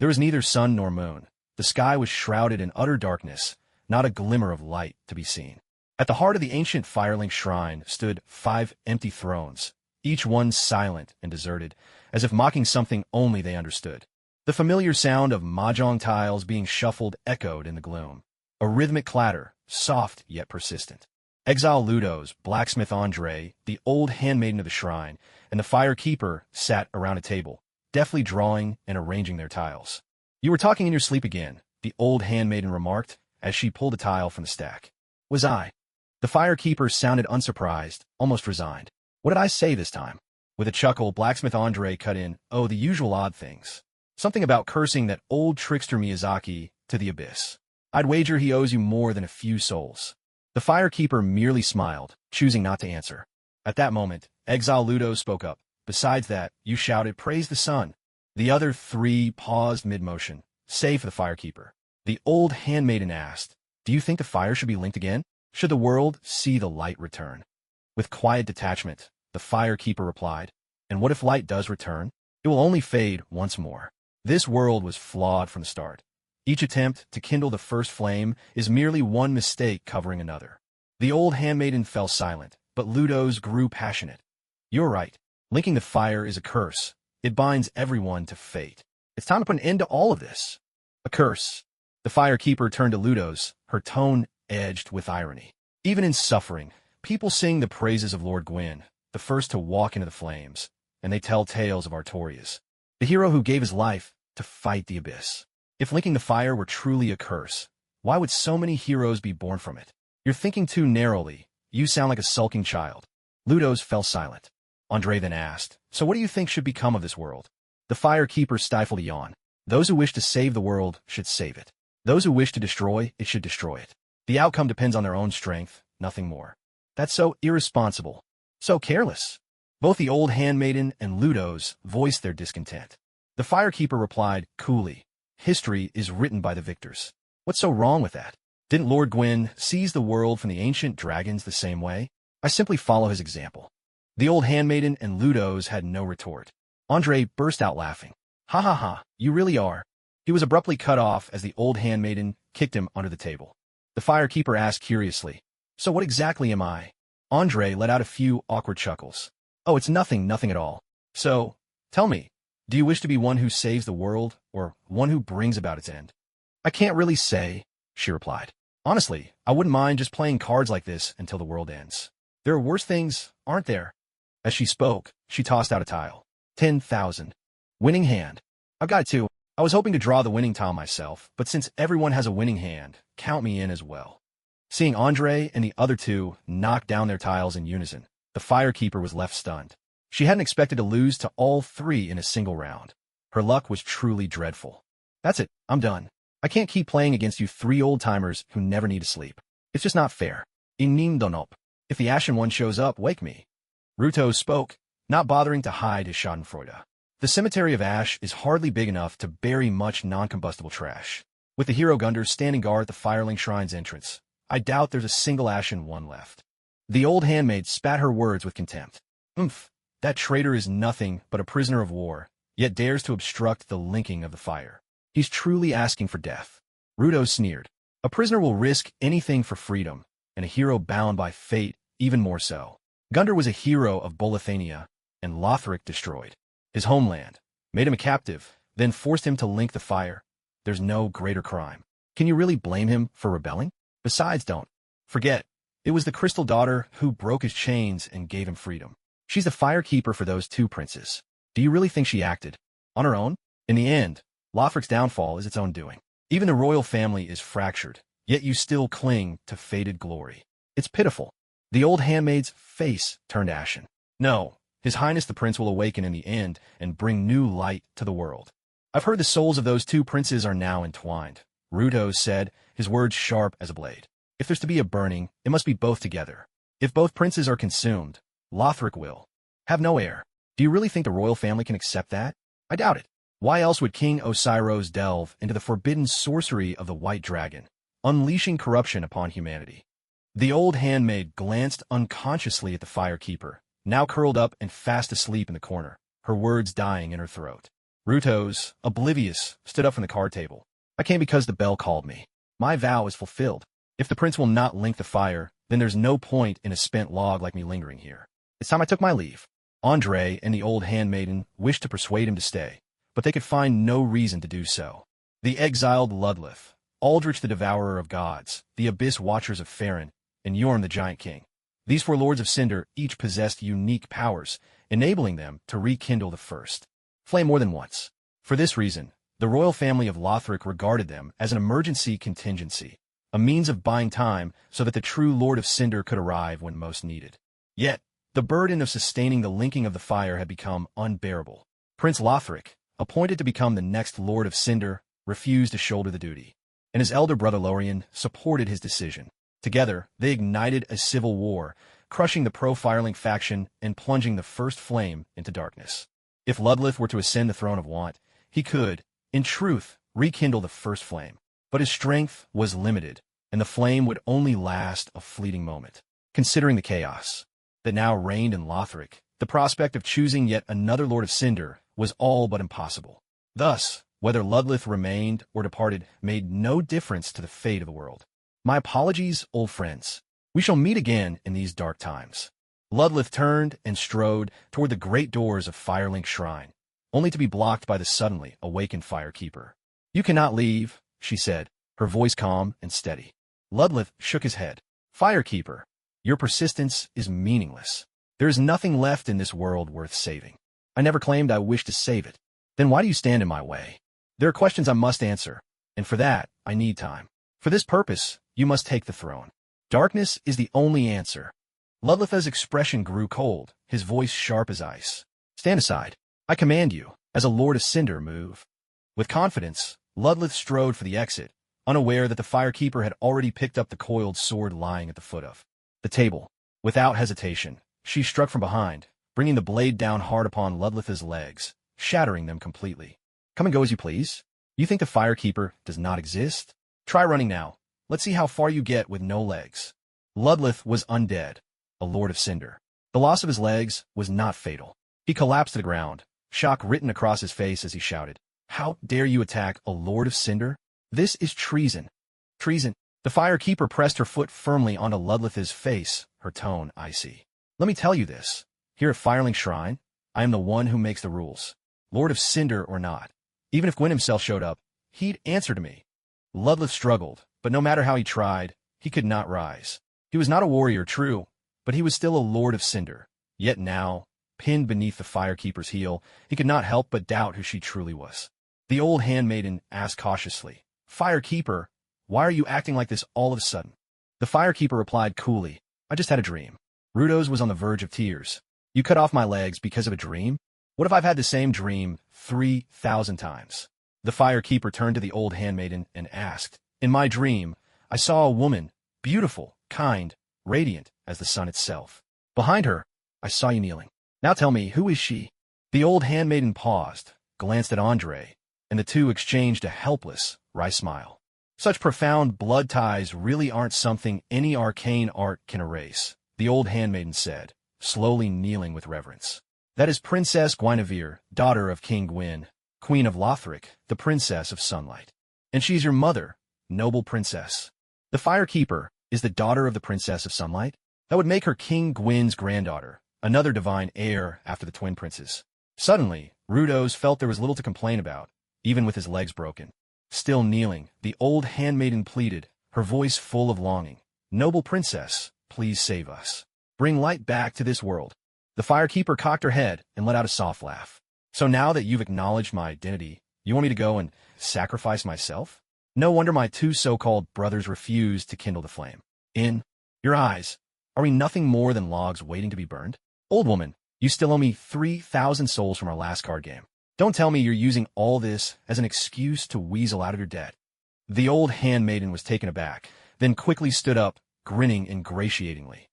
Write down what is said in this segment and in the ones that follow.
There was neither sun nor moon. The sky was shrouded in utter darkness, not a glimmer of light to be seen. At the heart of the ancient firelink shrine stood 5 empty thrones, each one silent and deserted, as if mocking something only they understood. The familiar sound of mahjong tiles being shuffled echoed in the gloom, a rhythmic clatter, soft yet persistent. Exile Ludo's blacksmith Andre, the old handmaiden of the shrine, and the firekeeper sat around a table, deftly drawing and arranging their tiles. "You were talking in your sleep again," the old handmaiden remarked as she pulled a tile from the stack. "Was I?" The firekeeper sounded unsurprised, almost resigned. "What did I say this time?" With a chuckle, blacksmith Andre cut in, "Oh, the usual odd things. Something about cursing that old trickster Miyazaki to the abyss. I'd wager he owes you more than a few souls." The firekeeper merely smiled, choosing not to answer. At that moment, Exile Ludo spoke up. "Besides that, you shouted, 'Praise the sun.'" The other 3 paused mid-motion, save for the firekeeper. The old handmaiden asked, "Do you think the fire should be linked again? Should the world see the light return?" With quiet detachment, the firekeeper replied, "And what if light does return? It will only fade once more. This world was flawed from the start. Each attempt to kindle the first flame is merely one mistake covering another." The old handmaiden fell silent, but Ludo's grew passionate. "You're right. Linking the fire is a curse. It binds everyone to fate. It's time to put an end to all of this." "A curse." The firekeeper turned to Ludo's, her tone edged with irony. "Even in suffering, people sing the praises of Lord Gwyn, the first to walk into the flames, and they tell tales of Artorias, the hero who gave his life to fight the abyss. If linking the fire were truly a curse, why would so many heroes be born from it? You're thinking too narrowly. You sound like a sulking child." Ludo's fell silent. Andre then asked, "So what do you think should become of this world?" The firekeeper stifled a yawn. "Those who wish to save the world should save it. Those who wish to destroy it should destroy it. The outcome depends on their own strength, nothing more." "That's so irresponsible. So careless." Both the old handmaiden and Ludo's voiced their discontent. The firekeeper replied coolly, "History is written by the victors. What's so wrong with that? Didn't Lord Gwyn seize the world from the ancient dragons the same way? I simply follow his example." The old handmaiden and Ludo's had no retort. Andre burst out laughing. "Ha ha ha, you really are." He was abruptly cut off as the old handmaiden kicked him under the table. The firekeeper asked curiously, "So what exactly am I?" Andre let out a few awkward chuckles. "Oh, it's nothing at all. So, tell me, do you wish to be one who saves the world, or one who brings about its end?" "I can't really say," she replied. "Honestly, I wouldn't mind just playing cards like this until the world ends. There are worse things, aren't there?" As she spoke, she tossed out a tile. 10,000. Winning hand. "I've got it too. I was hoping to draw the winning tile myself, but since everyone has a winning hand, count me in as well." Seeing Andre and the other 2 knock down their tiles in unison, the firekeeper was left stunned. She hadn't expected to lose to all 3 in a single round. Her luck was truly dreadful. "That's it. I'm done. I can't keep playing against you 3 old-timers who never need to sleep. It's just not fair. Inim donop. If the Ashen One shows up, wake me." Ruto spoke, not bothering to hide his schadenfreude. The cemetery of ash is hardly big enough to bury much non-combustible trash. With the hero Gundar standing guard at the Firelink Shrine's entrance, I doubt there's a single Ashen One left. The old handmaid spat her words with contempt. "Oomph, that traitor is nothing but a prisoner of war, yet dares to obstruct the linking of the fire. He's truly asking for death." Ruto sneered. "A prisoner will risk anything for freedom, and a hero bound by fate even more so. Gundar was a hero of Bolethania, and Lothric destroyed his homeland, made him a captive, then forced him to link the fire. There's no greater crime. Can you really blame him for rebelling? Besides, don't forget, it was the Crystal Daughter who broke his chains and gave him freedom. She's the firekeeper for those 2 princes. Do you really think she acted on her own? In the end, Lothric's downfall is its own doing. Even the royal family is fractured, yet you still cling to faded glory. It's pitiful." The old handmaid's face turned ashen. "No, His Highness the Prince will awaken in the end and bring new light to the world. I've heard the souls of those 2 princes are now entwined," Ruto said, his words sharp as a blade. "If there's to be a burning, it must be both together. If both princes are consumed, Lothric will have no heir. Do you really think the royal family can accept that? I doubt it. Why else would King Osiros delve into the forbidden sorcery of the White Dragon, unleashing corruption upon humanity?" The old handmaid glanced unconsciously at the firekeeper, now curled up and fast asleep in the corner, her words dying in her throat. Rutos, oblivious, stood up from the card table. I came because the bell called me. My vow is fulfilled. If the prince will not link the fire, then there's no point in a spent log like me lingering here. It's time I took my leave. Andre and the old handmaiden wished to persuade him to stay, but they could find no reason to do so. The exiled Ludleth, Aldrich the Devourer of Gods, the Abyss Watchers of Farron, and Yorm the Giant King. These four Lords of Cinder each possessed unique powers, enabling them to rekindle the first flame more than once. For this reason, the royal family of Lothric regarded them as an emergency contingency, a means of buying time so that the true Lord of Cinder could arrive when most needed. Yet, the burden of sustaining the linking of the fire had become unbearable. Prince Lothric, appointed to become the next Lord of Cinder, refused to shoulder the duty, and his elder brother Lorien supported his decision. Together, they ignited a civil war, crushing the pro-Firelink faction and plunging the first flame into darkness. If Ludleth were to ascend the throne of Want, he could, in truth, rekindle the first flame. But his strength was limited, and the flame would only last a fleeting moment. Considering the chaos that now reigned in Lothric, the prospect of choosing yet another Lord of Cinder was all but impossible. Thus, whether Ludleth remained or departed made no difference to the fate of the world. My apologies, old friends. We shall meet again in these dark times. Ludleth turned and strode toward the great doors of Firelink Shrine, only to be blocked by the suddenly awakened Firekeeper. You cannot leave, she said, her voice calm and steady. Ludleth shook his head. Firekeeper, your persistence is meaningless. There is nothing left in this world worth saving. I never claimed I wished to save it. Then why do you stand in my way? There are questions I must answer, and for that, I need time. For this purpose, you must take the throne. Darkness is the only answer. Ludleth's expression grew cold, his voice sharp as ice. Stand aside. I command you, as a Lord of Cinder, move. With confidence, Ludleth strode for the exit, unaware that the Firekeeper had already picked up the coiled sword lying at the foot of the table. Without hesitation, she struck from behind, bringing the blade down hard upon Ludleth's legs, shattering them completely. Come and go as you please. You think the Firekeeper does not exist? Try running now. Let's see how far you get with no legs. Ludleth was undead, a Lord of Cinder. The loss of his legs was not fatal. He collapsed to the ground, shock written across his face as he shouted, How dare you attack a Lord of Cinder? This is treason. Treason. The Firekeeper pressed her foot firmly onto Ludleth's face, her tone icy. Let me tell you this. Here at Firelink Shrine, I am the one who makes the rules. Lord of Cinder or not. Even if Gwyn himself showed up, he'd answer to me. Ludleth struggled, but no matter how he tried, he could not rise. He was not a warrior, true, but he was still a Lord of Cinder. Yet now, pinned beneath the Firekeeper's heel, he could not help but doubt who she truly was. The old handmaiden asked cautiously, Firekeeper, why are you acting like this all of a sudden? The Firekeeper replied coolly, I just had a dream. Rutos was on the verge of tears. You cut off my legs because of a dream? What if I've had the same dream 3,000 times? The Firekeeper turned to the old handmaiden and asked, In my dream, I saw a woman, beautiful, kind, radiant as the sun itself. Behind her, I saw you kneeling. Now tell me, who is she? The old handmaiden paused, glanced at Andre, and the two exchanged a helpless, wry smile. Such profound blood ties really aren't something any arcane art can erase, the old handmaiden said, slowly kneeling with reverence. That is Princess Guinevere, daughter of King Gwyn, Queen of Lothric, the Princess of Sunlight. And she's your mother, noble princess. The Firekeeper is the daughter of the Princess of Sunlight? That would make her King Gwyn's granddaughter, another divine heir after the twin princes. Suddenly, Rutos felt there was little to complain about, even with his legs broken. Still kneeling, the old handmaiden pleaded, her voice full of longing. Noble princess, please save us. Bring light back to this world. The Firekeeper cocked her head and let out a soft laugh. So now that you've acknowledged my identity, you want me to go and sacrifice myself? No wonder my two so-called brothers refused to kindle the flame. In your eyes, are we nothing more than logs waiting to be burned? Old woman, you still owe me 3,000 souls from our last card game. Don't tell me you're using all this as an excuse to weasel out of your debt. The old handmaiden was taken aback, then quickly stood up, grinning ingratiatingly.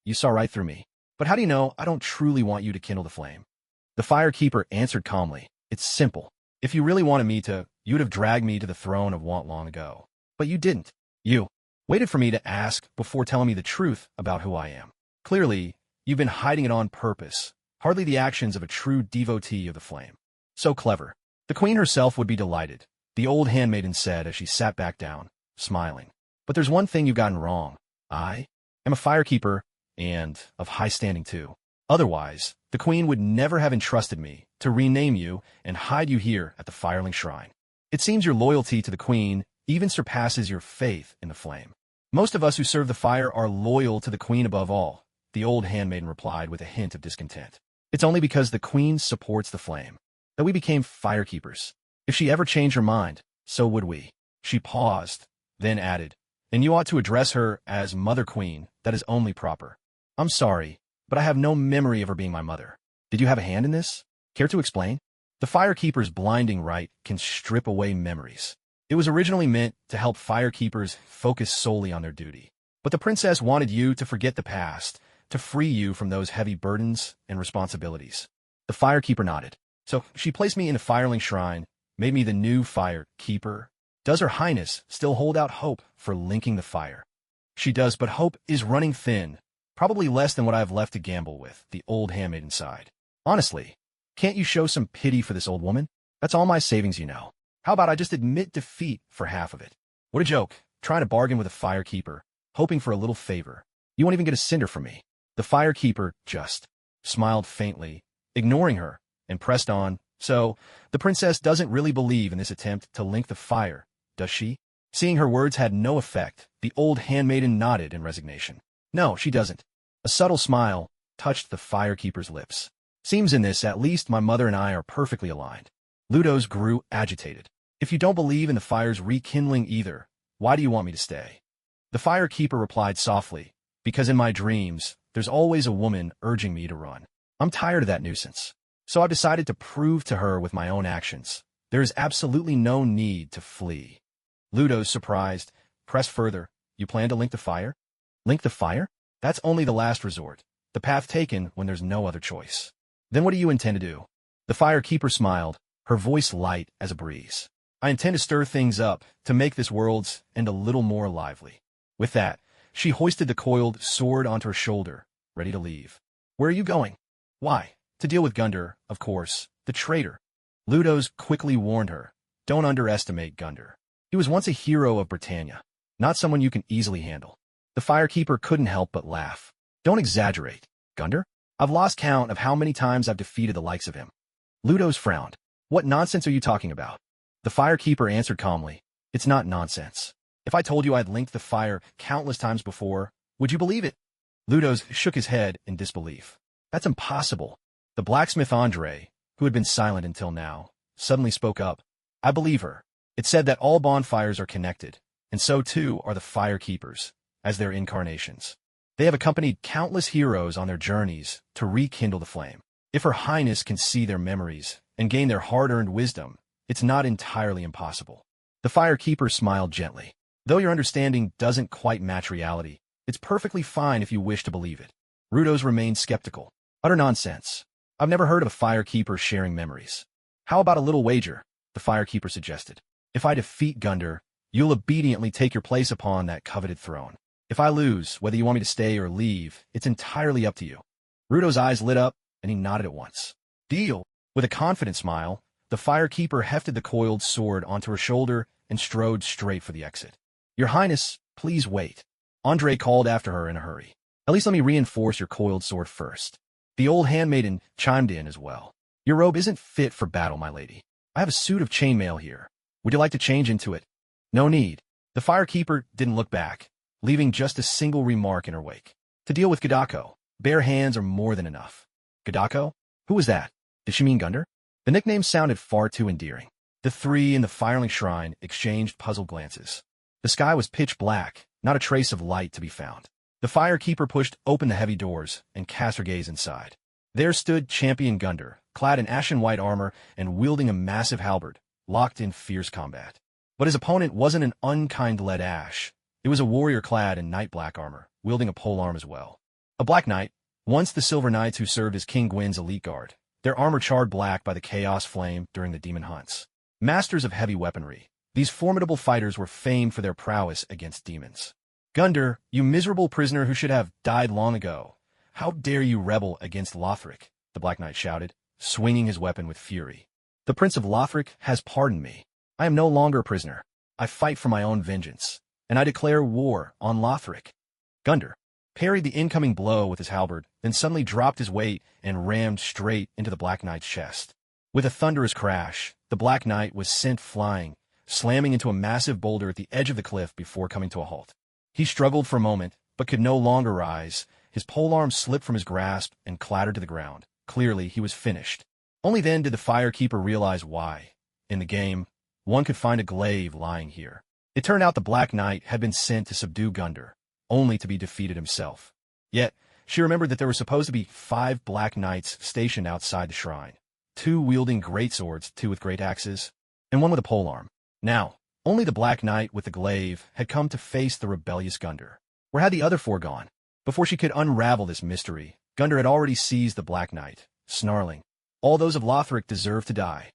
You saw right through me. But how do you know I don't truly want you to kindle the flame? The Firekeeper answered calmly. It's simple. If you really wanted me to, you would have dragged me to the throne of Want long ago. But you didn't. You waited for me to ask before telling me the truth about who I am. Clearly, you've been hiding it on purpose, hardly the actions of a true devotee of the flame. So clever. The queen herself would be delighted, the old handmaiden said as she sat back down, smiling. But there's one thing you've gotten wrong. I am a firekeeper, and of high standing too. Otherwise, the queen would never have entrusted me to rename you and hide you here at the Firelink Shrine. It seems your loyalty to the queen even surpasses your faith in the flame. Most of us who serve the fire are loyal to the queen above all, the old handmaiden replied with a hint of discontent. It's only because the queen supports the flame that we became firekeepers. If she ever changed her mind, so would we. She paused, then added, and you ought to address her as Mother Queen. That is only proper. I'm sorry, but I have no memory of her being my mother. Did you have a hand in this? Care to explain? The firekeeper's blinding right can strip away memories. It was originally meant to help firekeepers focus solely on their duty. But the princess wanted you to forget the past, to free you from those heavy burdens and responsibilities. The firekeeper nodded. So she placed me in a Firelink Shrine, made me the new firekeeper. Does Her Highness still hold out hope for linking the fire? She does, but hope is running thin. Probably less than what I have left to gamble with, the old handmaiden sighed. Honestly, can't you show some pity for this old woman? That's all my savings, you know. How about I just admit defeat for half of it? What a joke, trying to bargain with a firekeeper, hoping for a little favor. You won't even get a cinder from me. The firekeeper just smiled faintly, ignoring her, and pressed on. So, the princess doesn't really believe in this attempt to link the fire, does she? Seeing her words had no effect, the old handmaiden nodded in resignation. No, she doesn't. A subtle smile touched the firekeeper's lips. Seems in this, at least my mother and I are perfectly aligned. Ludo's grew agitated. If you don't believe in the fire's rekindling either, why do you want me to stay? The firekeeper replied softly, because in my dreams, there's always a woman urging me to run. I'm tired of that nuisance. So I've decided to prove to her with my own actions. There is absolutely no need to flee. Ludo, surprised, pressed further. You plan to link the fire? Link the fire? That's only the last resort. The path taken when there's no other choice. Then what do you intend to do? The firekeeper smiled, her voice light as a breeze. I intend to stir things up, to make this world's end a little more lively. With that, she hoisted the coiled sword onto her shoulder, ready to leave. Where are you going? Why? To deal with Gunder, of course, the traitor. Ludo's quickly warned her. Don't underestimate Gunder. He was once a hero of Britannia, not someone you can easily handle. The firekeeper couldn't help but laugh. Don't exaggerate. Gunder? I've lost count of how many times I've defeated the likes of him. Ludo's frowned. What nonsense are you talking about? The firekeeper answered calmly. It's not nonsense. If I told you I'd linked the fire countless times before, would you believe it? Ludo's shook his head in disbelief. That's impossible. The blacksmith Andre, who had been silent until now, suddenly spoke up. I believe her. It said that all bonfires are connected, and so too are the firekeepers, as their incarnations. They have accompanied countless heroes on their journeys to rekindle the flame. If Her Highness can see their memories and gain their hard-earned wisdom, it's not entirely impossible. The firekeeper smiled gently. Though your understanding doesn't quite match reality, it's perfectly fine if you wish to believe it. Rudos remained skeptical. Utter nonsense. I've never heard of a firekeeper sharing memories. How about a little wager? The firekeeper suggested. If I defeat Gunder, you'll obediently take your place upon that coveted throne. If I lose, whether you want me to stay or leave, it's entirely up to you. Rudo's eyes lit up, and he nodded at once. Deal. With a confident smile, the firekeeper hefted the coiled sword onto her shoulder and strode straight for the exit. Your Highness, please wait. Andre called after her in a hurry. At least let me reinforce your coiled sword first. The old handmaiden chimed in as well. Your robe isn't fit for battle, my lady. I have a suit of chainmail here. Would you like to change into it? No need. The firekeeper didn't look back, leaving just a single remark in her wake. To deal with Gadako, bare hands are more than enough. Gadako? Who was that? Did she mean Gunder? The nickname sounded far too endearing. The three in the Firelink Shrine exchanged puzzled glances. The sky was pitch black, not a trace of light to be found. The firekeeper pushed open the heavy doors and cast her gaze inside. There stood Champion Gunder, clad in ashen white armor and wielding a massive halberd, locked in fierce combat. But his opponent wasn't an unkind lead ash. It was a warrior clad in night black armor, wielding a polearm as well. A black knight, once the Silver Knights who served as King Gwyn's elite guard, their armor charred black by the chaos flame during the demon hunts. Masters of heavy weaponry, these formidable fighters were famed for their prowess against demons. Gunder, you miserable prisoner who should have died long ago. How dare you rebel against Lothric? The Black Knight shouted, swinging his weapon with fury. The Prince of Lothric has pardoned me. I am no longer a prisoner. I fight for my own vengeance, and I declare war on Lothric." Gundr parried the incoming blow with his halberd, then suddenly dropped his weight and rammed straight into the Black Knight's chest. With a thunderous crash, the Black Knight was sent flying, slamming into a massive boulder at the edge of the cliff before coming to a halt. He struggled for a moment, but could no longer rise. His polearm slipped from his grasp and clattered to the ground. Clearly, he was finished. Only then did the Firekeeper realize why. In the game, one could find a glaive lying here. It turned out the Black Knight had been sent to subdue Gundr, only to be defeated himself. Yet, she remembered that there were supposed to be 5 Black Knights stationed outside the shrine, 2 wielding greatswords, 2 with great axes, and 1 with a polearm. Now, only the Black Knight with the glaive had come to face the rebellious Gundr. Where had the other 4 gone? Before she could unravel this mystery, Gundr had already seized the Black Knight, snarling, "All those of Lothric deserve to die.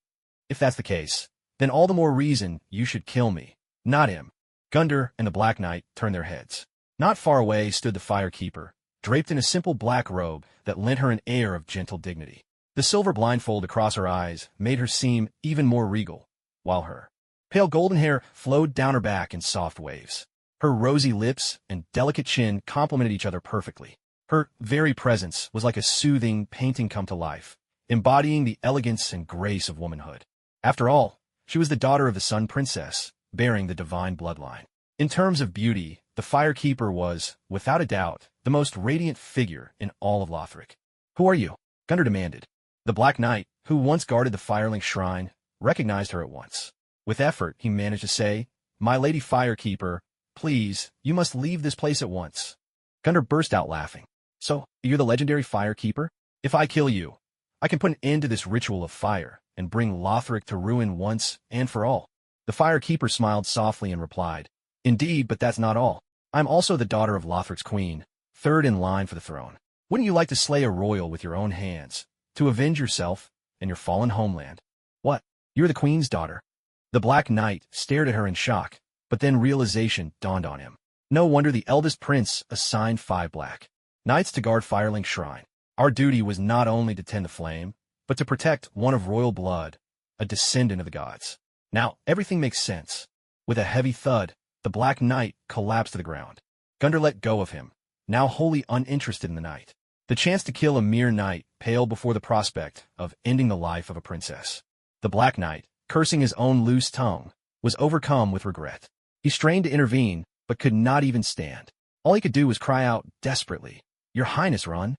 If that's the case, then all the more reason you should kill me, not him." Gundr and the Black Knight turned their heads. Not far away stood the Firekeeper, draped in a simple black robe that lent her an air of gentle dignity. The silver blindfold across her eyes made her seem even more regal, while her pale golden hair flowed down her back in soft waves. Her rosy lips and delicate chin complemented each other perfectly. Her very presence was like a soothing painting come to life, embodying the elegance and grace of womanhood. After all, she was the daughter of the Sun Princess, bearing the divine bloodline. In terms of beauty, the Firekeeper was, without a doubt, the most radiant figure in all of Lothric. "Who are you?" Gundr demanded. The Black Knight, who once guarded the Firelink Shrine, recognized her at once. With effort, he managed to say, "My Lady Firekeeper, please, you must leave this place at once." Gundr burst out laughing. "So, you're the legendary Firekeeper? If I kill you, I can put an end to this ritual of fire and bring Lothric to ruin once and for all." The Firekeeper smiled softly and replied, "Indeed, but that's not all. I'm also the daughter of Lothric's queen, 3rd in line for the throne. Wouldn't you like to slay a royal with your own hands, to avenge yourself and your fallen homeland?" "What? You're the queen's daughter?" The Black Knight stared at her in shock, but then realization dawned on him. No wonder the eldest prince assigned 5 Black Knights to guard Firelink Shrine. Our duty was not only to tend the flame, but to protect one of royal blood, a descendant of the gods. Now, everything makes sense. With a heavy thud, the Black Knight collapsed to the ground. Gundr let go of him, now wholly uninterested in the night. The chance to kill a mere knight paled before the prospect of ending the life of a princess. The Black Knight, cursing his own loose tongue, was overcome with regret. He strained to intervene, but could not even stand. All he could do was cry out desperately, "Your Highness, run!"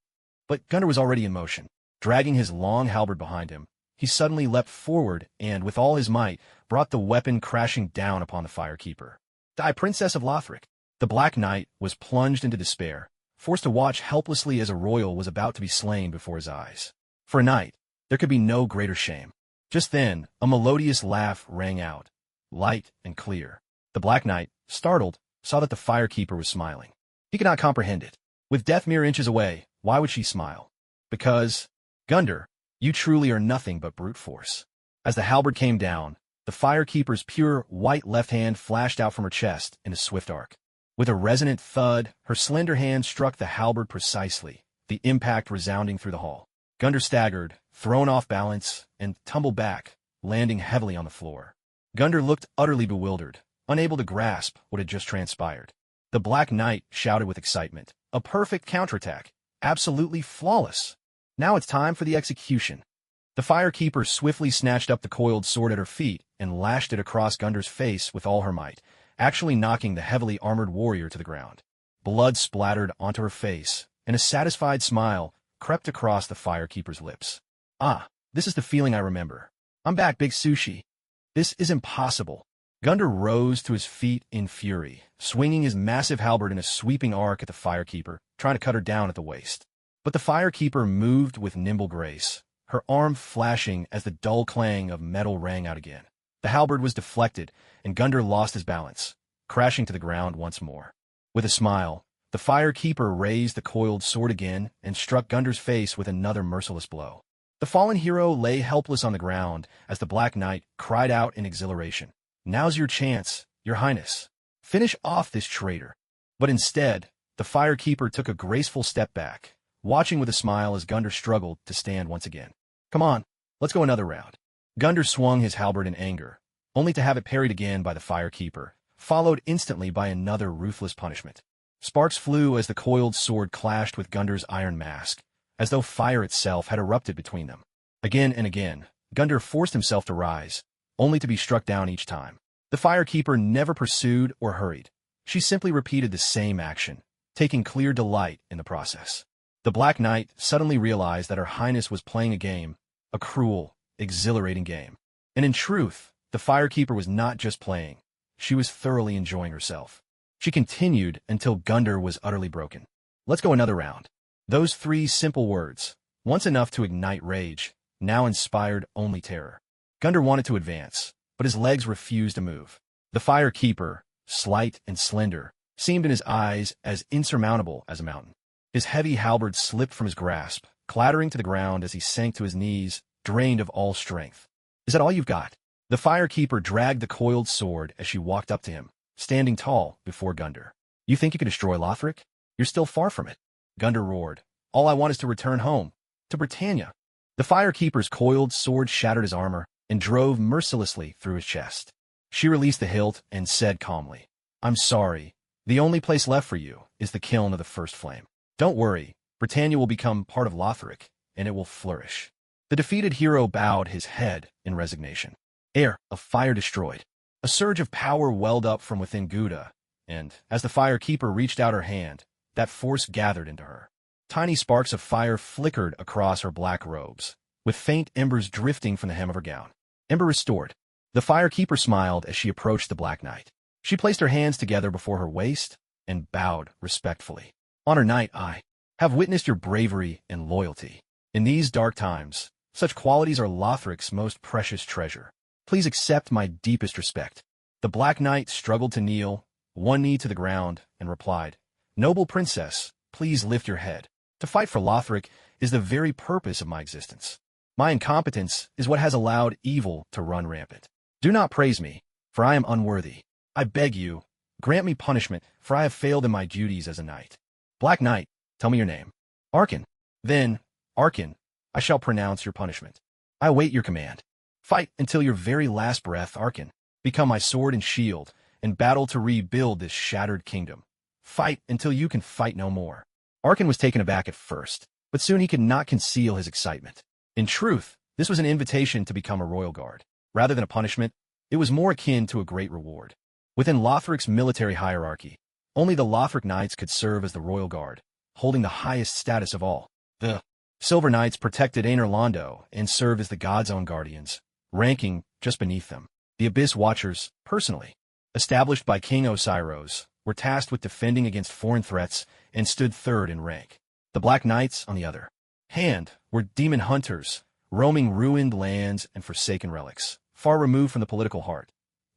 But Gundr was already in motion. Dragging his long halberd behind him, he suddenly leapt forward and, with all his might, brought the weapon crashing down upon the Firekeeper. "Die, Princess of Lothric!" The Black Knight was plunged into despair, forced to watch helplessly as a royal was about to be slain before his eyes. For a knight, there could be no greater shame. Just then, a melodious laugh rang out, light and clear. The Black Knight, startled, saw that the Firekeeper was smiling. He could not comprehend it. With death mere inches away, why would she smile? Because, Gundr, you truly are nothing but brute force. As the halberd came down, the Firekeeper's pure white left hand flashed out from her chest in a swift arc. With a resonant thud, her slender hand struck the halberd precisely, the impact resounding through the hall. Gundr staggered, thrown off balance, and tumbled back, landing heavily on the floor. Gundr looked utterly bewildered, unable to grasp what had just transpired. The Black Knight shouted with excitement, "A perfect counterattack! Absolutely flawless! Now it's time for the execution." The Firekeeper swiftly snatched up the coiled sword at her feet and lashed it across Gundr's face with all her might, actually knocking the heavily armored warrior to the ground. Blood splattered onto her face, and a satisfied smile crept across the Firekeeper's lips. "Ah, this is the feeling I remember. I'm back, Big Sushi. This is impossible." Gundr rose to his feet in fury, swinging his massive halberd in a sweeping arc at the Firekeeper, trying to cut her down at the waist. But the Firekeeper moved with nimble grace, her arm flashing as the dull clang of metal rang out again. The halberd was deflected, and Gundr lost his balance, crashing to the ground once more. With a smile, the Firekeeper raised the coiled sword again and struck Gundr's face with another merciless blow. The fallen hero lay helpless on the ground as the Black Knight cried out in exhilaration, "Now's your chance, Your Highness. Finish off this traitor." But instead, the Firekeeper took a graceful step back, watching with a smile as Gundr struggled to stand once again. "Come on, let's go another round." Gundar swung his halberd in anger, only to have it parried again by the firekeeper, followed instantly by another ruthless punishment. Sparks flew as the coiled sword clashed with Gundar's iron mask, as though fire itself had erupted between them. Again and again, Gundar forced himself to rise, only to be struck down each time. The firekeeper never pursued or hurried. She simply repeated the same action, taking clear delight in the process. The Black Knight suddenly realized that Her Highness was playing a game, a cruel, exhilarating game. And in truth, the firekeeper was not just playing. She was thoroughly enjoying herself. She continued until Gundar was utterly broken. Let's go another round. Those 3 simple words, once enough to ignite rage, now inspired only terror. Gundar wanted to advance, but his legs refused to move. The firekeeper, slight and slender, seemed in his eyes as insurmountable as a mountain. His heavy halberd slipped from his grasp, clattering to the ground as he sank to his knees, drained of all strength. Is that all you've got? The firekeeper dragged the coiled sword as she walked up to him, standing tall before Gundar. You think you can destroy Lothric? You're still far from it. Gundar roared. All I want is to return home, to Britannia. The firekeeper's coiled sword shattered his armor and drove mercilessly through his chest. She released the hilt and said calmly, I'm sorry. The only place left for you is the kiln of the first flame. Don't worry, Britannia will become part of Lothric, and it will flourish. The defeated hero bowed his head in resignation. Air of fire destroyed. A surge of power welled up from within Gouda, and, as the firekeeper reached out her hand, that force gathered into her. Tiny sparks of fire flickered across her black robes, with faint embers drifting from the hem of her gown. Ember restored. The firekeeper smiled as she approached the Black Knight. She placed her hands together before her waist and bowed respectfully. Honor Knight, I have witnessed your bravery and loyalty. In these dark times, such qualities are Lothric's most precious treasure. Please accept my deepest respect. The Black Knight struggled to kneel, one knee to the ground, and replied, Noble princess, please lift your head. To fight for Lothric is the very purpose of my existence. My incompetence is what has allowed evil to run rampant. Do not praise me, for I am unworthy. I beg you, grant me punishment, for I have failed in my duties as a knight. Black Knight, tell me your name. Arkin. Then, Arkin, I shall pronounce your punishment. I await your command. Fight until your very last breath, Arkin. Become my sword and shield, and battle to rebuild this shattered kingdom. Fight until you can fight no more. Arkin was taken aback at first, but soon he could not conceal his excitement. In truth, this was an invitation to become a royal guard. Rather than a punishment, it was more akin to a great reward. Within Lothric's military hierarchy, only the Lothric Knights could serve as the royal guard, holding the highest status of all. The Silver Knights protected Aner Londo and served as the God's own guardians, ranking just beneath them. The Abyss Watchers, personally, established by King Osiros, were tasked with defending against foreign threats and stood third in rank. The Black Knights, on the other hand, were demon hunters, roaming ruined lands and forsaken relics, far removed from the political heart.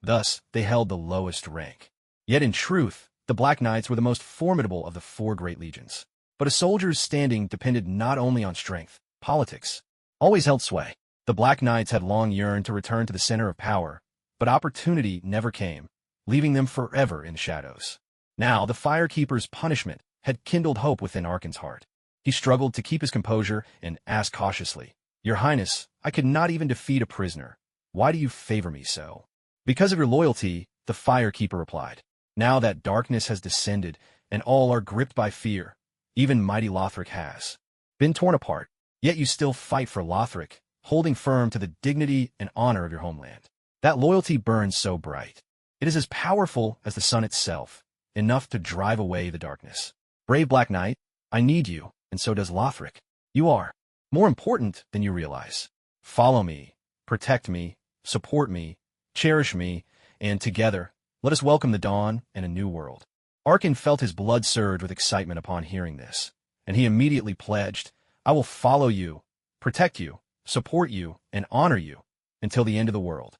Thus, they held the lowest rank. Yet in truth, the Black Knights were the most formidable of the 4 great legions. But a soldier's standing depended not only on strength, politics always held sway. The Black Knights had long yearned to return to the center of power, but opportunity never came, leaving them forever in the shadows. Now, the Firekeeper's punishment had kindled hope within Arkin's heart. He struggled to keep his composure and asked cautiously, Your Highness, I could not even defeat a prisoner. Why do you favor me so? Because of your loyalty, the Firekeeper replied. Now that darkness has descended and all are gripped by fear, even mighty Lothric has been torn apart, yet you still fight for Lothric, holding firm to the dignity and honor of your homeland. That loyalty burns so bright. It is as powerful as the sun itself, enough to drive away the darkness. Brave Black Knight, I need you, and so does Lothric. You are more important than you realize. Follow me, protect me, support me, cherish me, and together, let us welcome the dawn and a new world. Arkin felt his blood surge with excitement upon hearing this, and he immediately pledged, I will follow you, protect you, support you, and honor you, until the end of the world.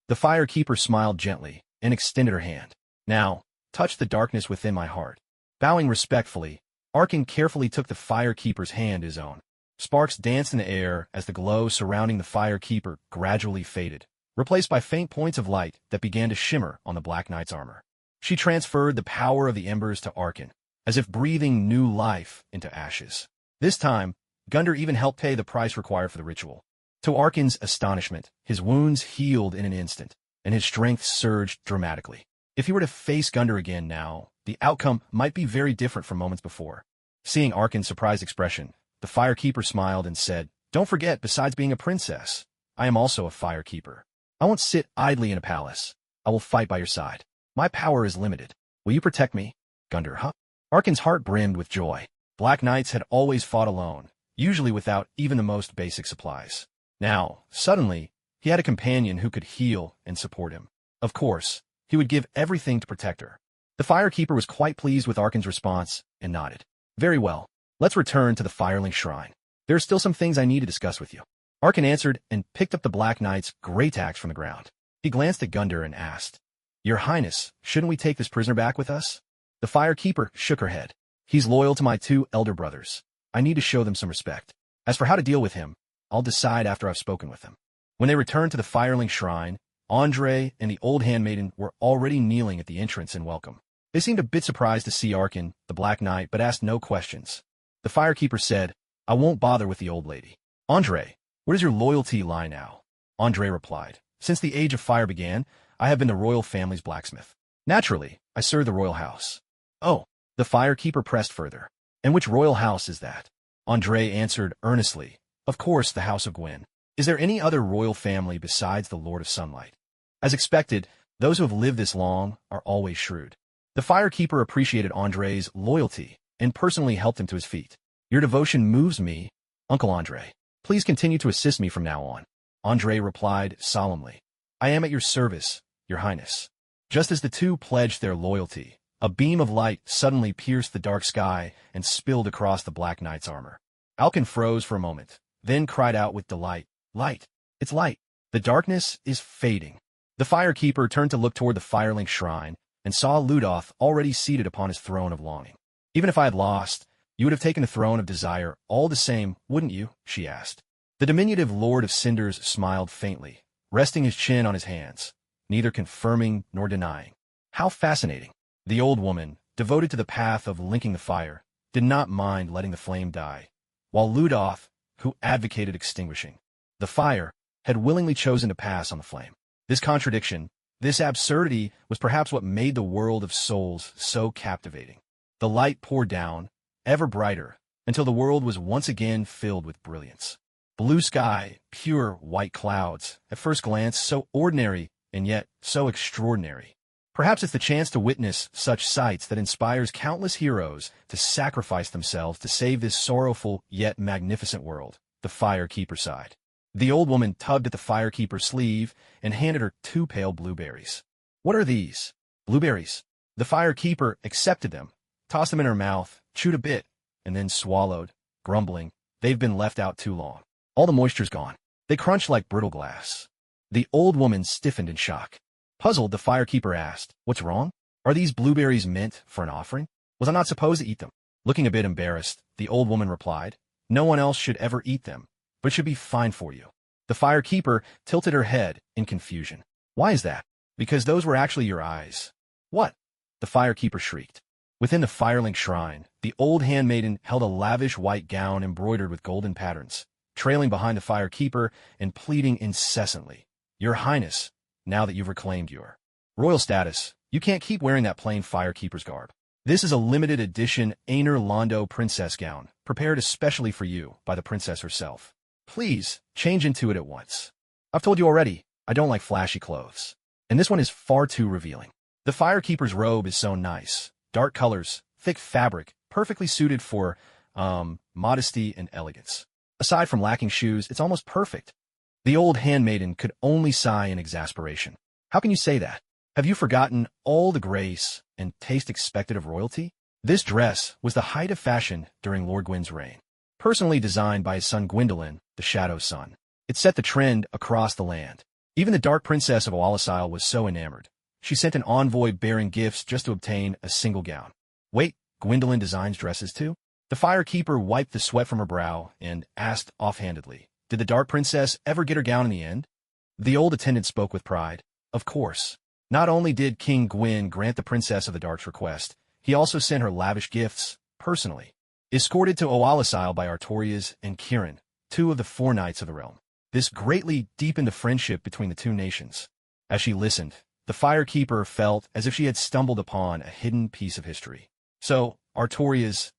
The Firekeeper smiled gently and extended her hand. Now, touch the darkness within my heart. Bowing respectfully, Arkin carefully took the Firekeeper's hand his own. Sparks danced in the air as the glow surrounding the Firekeeper gradually faded, replaced by faint points of light that began to shimmer on the Black Knight's armor. She transferred the power of the embers to Arkin, as if breathing new life into ashes. This time, Gundar even helped pay the price required for the ritual. To Arkin's astonishment, his wounds healed in an instant, and his strength surged dramatically. If he were to face Gunder again now, the outcome might be very different from moments before. Seeing Arkin's surprised expression, the Firekeeper smiled and said, "Don't forget, besides being a princess, I am also a Firekeeper. I won't sit idly in a palace. I will fight by your side. My power is limited. Will you protect me, Gunder, huh?" Arkin's heart brimmed with joy. Black Knights had always fought alone, usually without even the most basic supplies. Now, suddenly, he had a companion who could heal and support him. Of course, he would give everything to protect her. The Firekeeper was quite pleased with Arkin's response and nodded. "Very well. Let's return to the Firelink Shrine. There are still some things I need to discuss with you." Arkin answered and picked up the Black Knight's great axe from the ground. He glanced at Gunder and asked, "Your Highness, shouldn't we take this prisoner back with us?" The Firekeeper shook her head. "He's loyal to my 2 elder brothers. I need to show them some respect. As for how to deal with him, I'll decide after I've spoken with them." When they returned to the Firelink Shrine, Andre and the old handmaiden were already kneeling at the entrance in welcome. They seemed a bit surprised to see Arkin, the Black Knight, but asked no questions. The Firekeeper said, "I won't bother with the old lady. Andre, where does your loyalty lie now?" Andre replied, "Since the Age of Fire began, I have been the royal family's blacksmith. Naturally, I serve the royal house." "Oh," the Firekeeper pressed further. "And which royal house is that?" Andre answered earnestly, "Of course, the House of Gwyn. Is there any other royal family besides the Lord of Sunlight?" As expected, those who have lived this long are always shrewd. The Firekeeper appreciated Andre's loyalty and personally helped him to his feet. "Your devotion moves me, Uncle Andre. Please continue to assist me from now on." Andre replied solemnly, "I am at your service, Your Highness." Just as the two pledged their loyalty, a beam of light suddenly pierced the dark sky and spilled across the Black Knight's armor. Alkin froze for a moment, then cried out with delight, "Light! It's light! The darkness is fading." The Firekeeper turned to look toward the Firelink Shrine and saw Ludoth already seated upon his throne of longing. "Even if I had lost, you would have taken the throne of desire all the same, wouldn't you?" she asked. The diminutive Lord of Cinders smiled faintly, resting his chin on his hands, neither confirming nor denying. How fascinating. The old woman, devoted to the path of linking the fire, did not mind letting the flame die, while Ludoth, who advocated extinguishing the fire, had willingly chosen to pass on the flame. This contradiction, this absurdity, was perhaps what made the world of souls so captivating. The light poured down, ever brighter, until the world was once again filled with brilliance. Blue sky, pure white clouds, at first glance so ordinary and yet so extraordinary. Perhaps it's the chance to witness such sights that inspires countless heroes to sacrifice themselves to save this sorrowful yet magnificent world. The Firekeeper sighed. The old woman tugged at the Firekeeper's sleeve and handed her 2 pale blueberries. "What are these?" "Blueberries." The Firekeeper accepted them, tossed them in her mouth, chewed a bit, and then swallowed, grumbling, "They've been left out too long. All the moisture's gone. They crunch like brittle glass." The old woman stiffened in shock. Puzzled, the Firekeeper asked, "What's wrong? Are these blueberries meant for an offering? Was I not supposed to eat them?" Looking a bit embarrassed, the old woman replied, "No one else should ever eat them, but it should be fine for you." The Firekeeper tilted her head in confusion. "Why is that?" "Because those were actually your eyes." "What?" The Firekeeper shrieked. Within the Firelink Shrine, the old handmaiden held a lavish white gown embroidered with golden patterns, trailing behind the Firekeeper and pleading incessantly, "Your Highness, now that you've reclaimed your royal status, you can't keep wearing that plain Firekeeper's garb. This is a limited edition Aner Londo princess gown, prepared especially for you by the princess herself. Please, change into it at once. I've told you already, I don't like flashy clothes. And this one is far too revealing." The Firekeeper's robe is so nice. Dark colors, thick fabric, perfectly suited for, modesty and elegance. Aside from lacking shoes, it's almost perfect. The old handmaiden could only sigh in exasperation. "How can you say that? Have you forgotten all the grace and taste expected of royalty?" This dress was the height of fashion during Lord Gwyn's reign. Personally designed by his son Gwyndolin, the Shadow Son. It set the trend across the land. Even the Dark Princess of Oalisile was so enamored. She sent an envoy bearing gifts just to obtain a single gown. "Wait, Gwyndolin designs dresses too?" The Firekeeper wiped the sweat from her brow and asked offhandedly, "Did the Dark Princess ever get her gown in the end?" The old attendant spoke with pride. "Of course. Not only did King Gwyn grant the Princess of the Dark's request, he also sent her lavish gifts, personally. Escorted to Oalisile by Artorias and Kirin, 2 of the 4 knights of the realm. This greatly deepened the friendship between the two nations. As she listened, the Firekeeper felt as if she had stumbled upon a hidden piece of history. So, Artorias,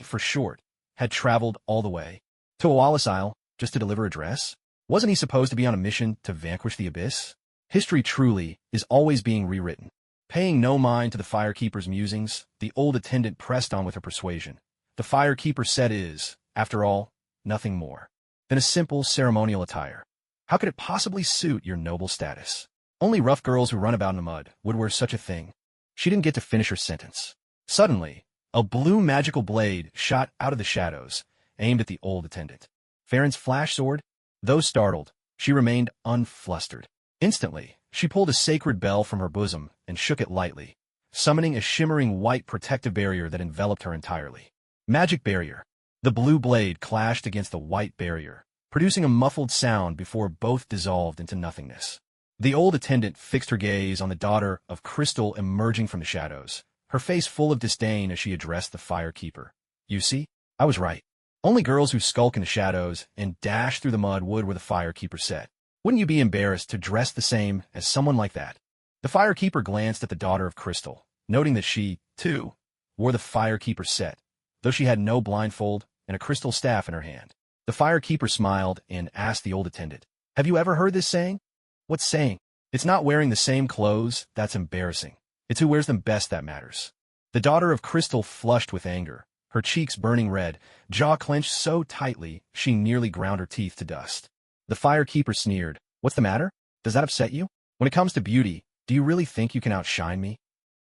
for short, had traveled all the way to Oalis Isle just to deliver a dress? Wasn't he supposed to be on a mission to vanquish the abyss? History truly is always being rewritten. Paying no mind to the Firekeeper's musings, the old attendant pressed on with her persuasion. The Firekeeper said is, after all, nothing more than a simple ceremonial attire. How could it possibly suit your noble status? Only rough girls who run about in the mud would wear such a thing. She didn't get to finish her sentence. Suddenly, a blue magical blade shot out of the shadows, aimed at the old attendant. Farron's flash sword? Though startled, she remained unflustered. Instantly, she pulled a sacred bell from her bosom and shook it lightly, summoning a shimmering white protective barrier that enveloped her entirely. Magic barrier. The blue blade clashed against the white barrier, producing a muffled sound before both dissolved into nothingness. The old attendant fixed her gaze on the daughter of Crystal emerging from the shadows, her face full of disdain as she addressed the Firekeeper. You see, I was right. Only girls who skulk in the shadows and dash through the mud would where the Firekeeper said. Wouldn't you be embarrassed to dress the same as someone like that? The Firekeeper glanced at the daughter of Crystal, noting that she, too, wore the Firekeeper set, though she had no blindfold and a crystal staff in her hand. The Firekeeper smiled and asked the old attendant, Have you ever heard this saying? What saying? It's not wearing the same clothes that's embarrassing. It's who wears them best that matters. The daughter of Crystal flushed with anger, her cheeks burning red, jaw clenched so tightly she nearly ground her teeth to dust. The Firekeeper sneered. What's the matter? Does that upset you? When it comes to beauty, do you really think you can outshine me?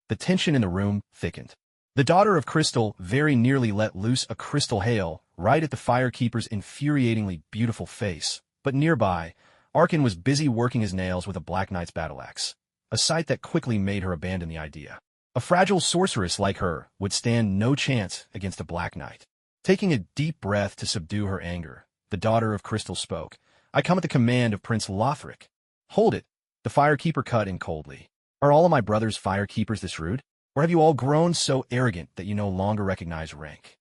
The tension in the room thickened. The daughter of Crystal very nearly let loose a crystal hail right at the Firekeeper's infuriatingly beautiful face, but nearby, Arkin was busy working his nails with a Black Knight's battle axe, a sight that quickly made her abandon the idea. A fragile sorceress like her would stand no chance against a Black Knight. Taking a deep breath to subdue her anger, the daughter of Crystal spoke. I come at the command of Prince Lothric. Hold it, the Firekeeper cut in coldly. Are all of my brother's Firekeepers this rude? Or have you all grown so arrogant that you no longer recognize rank?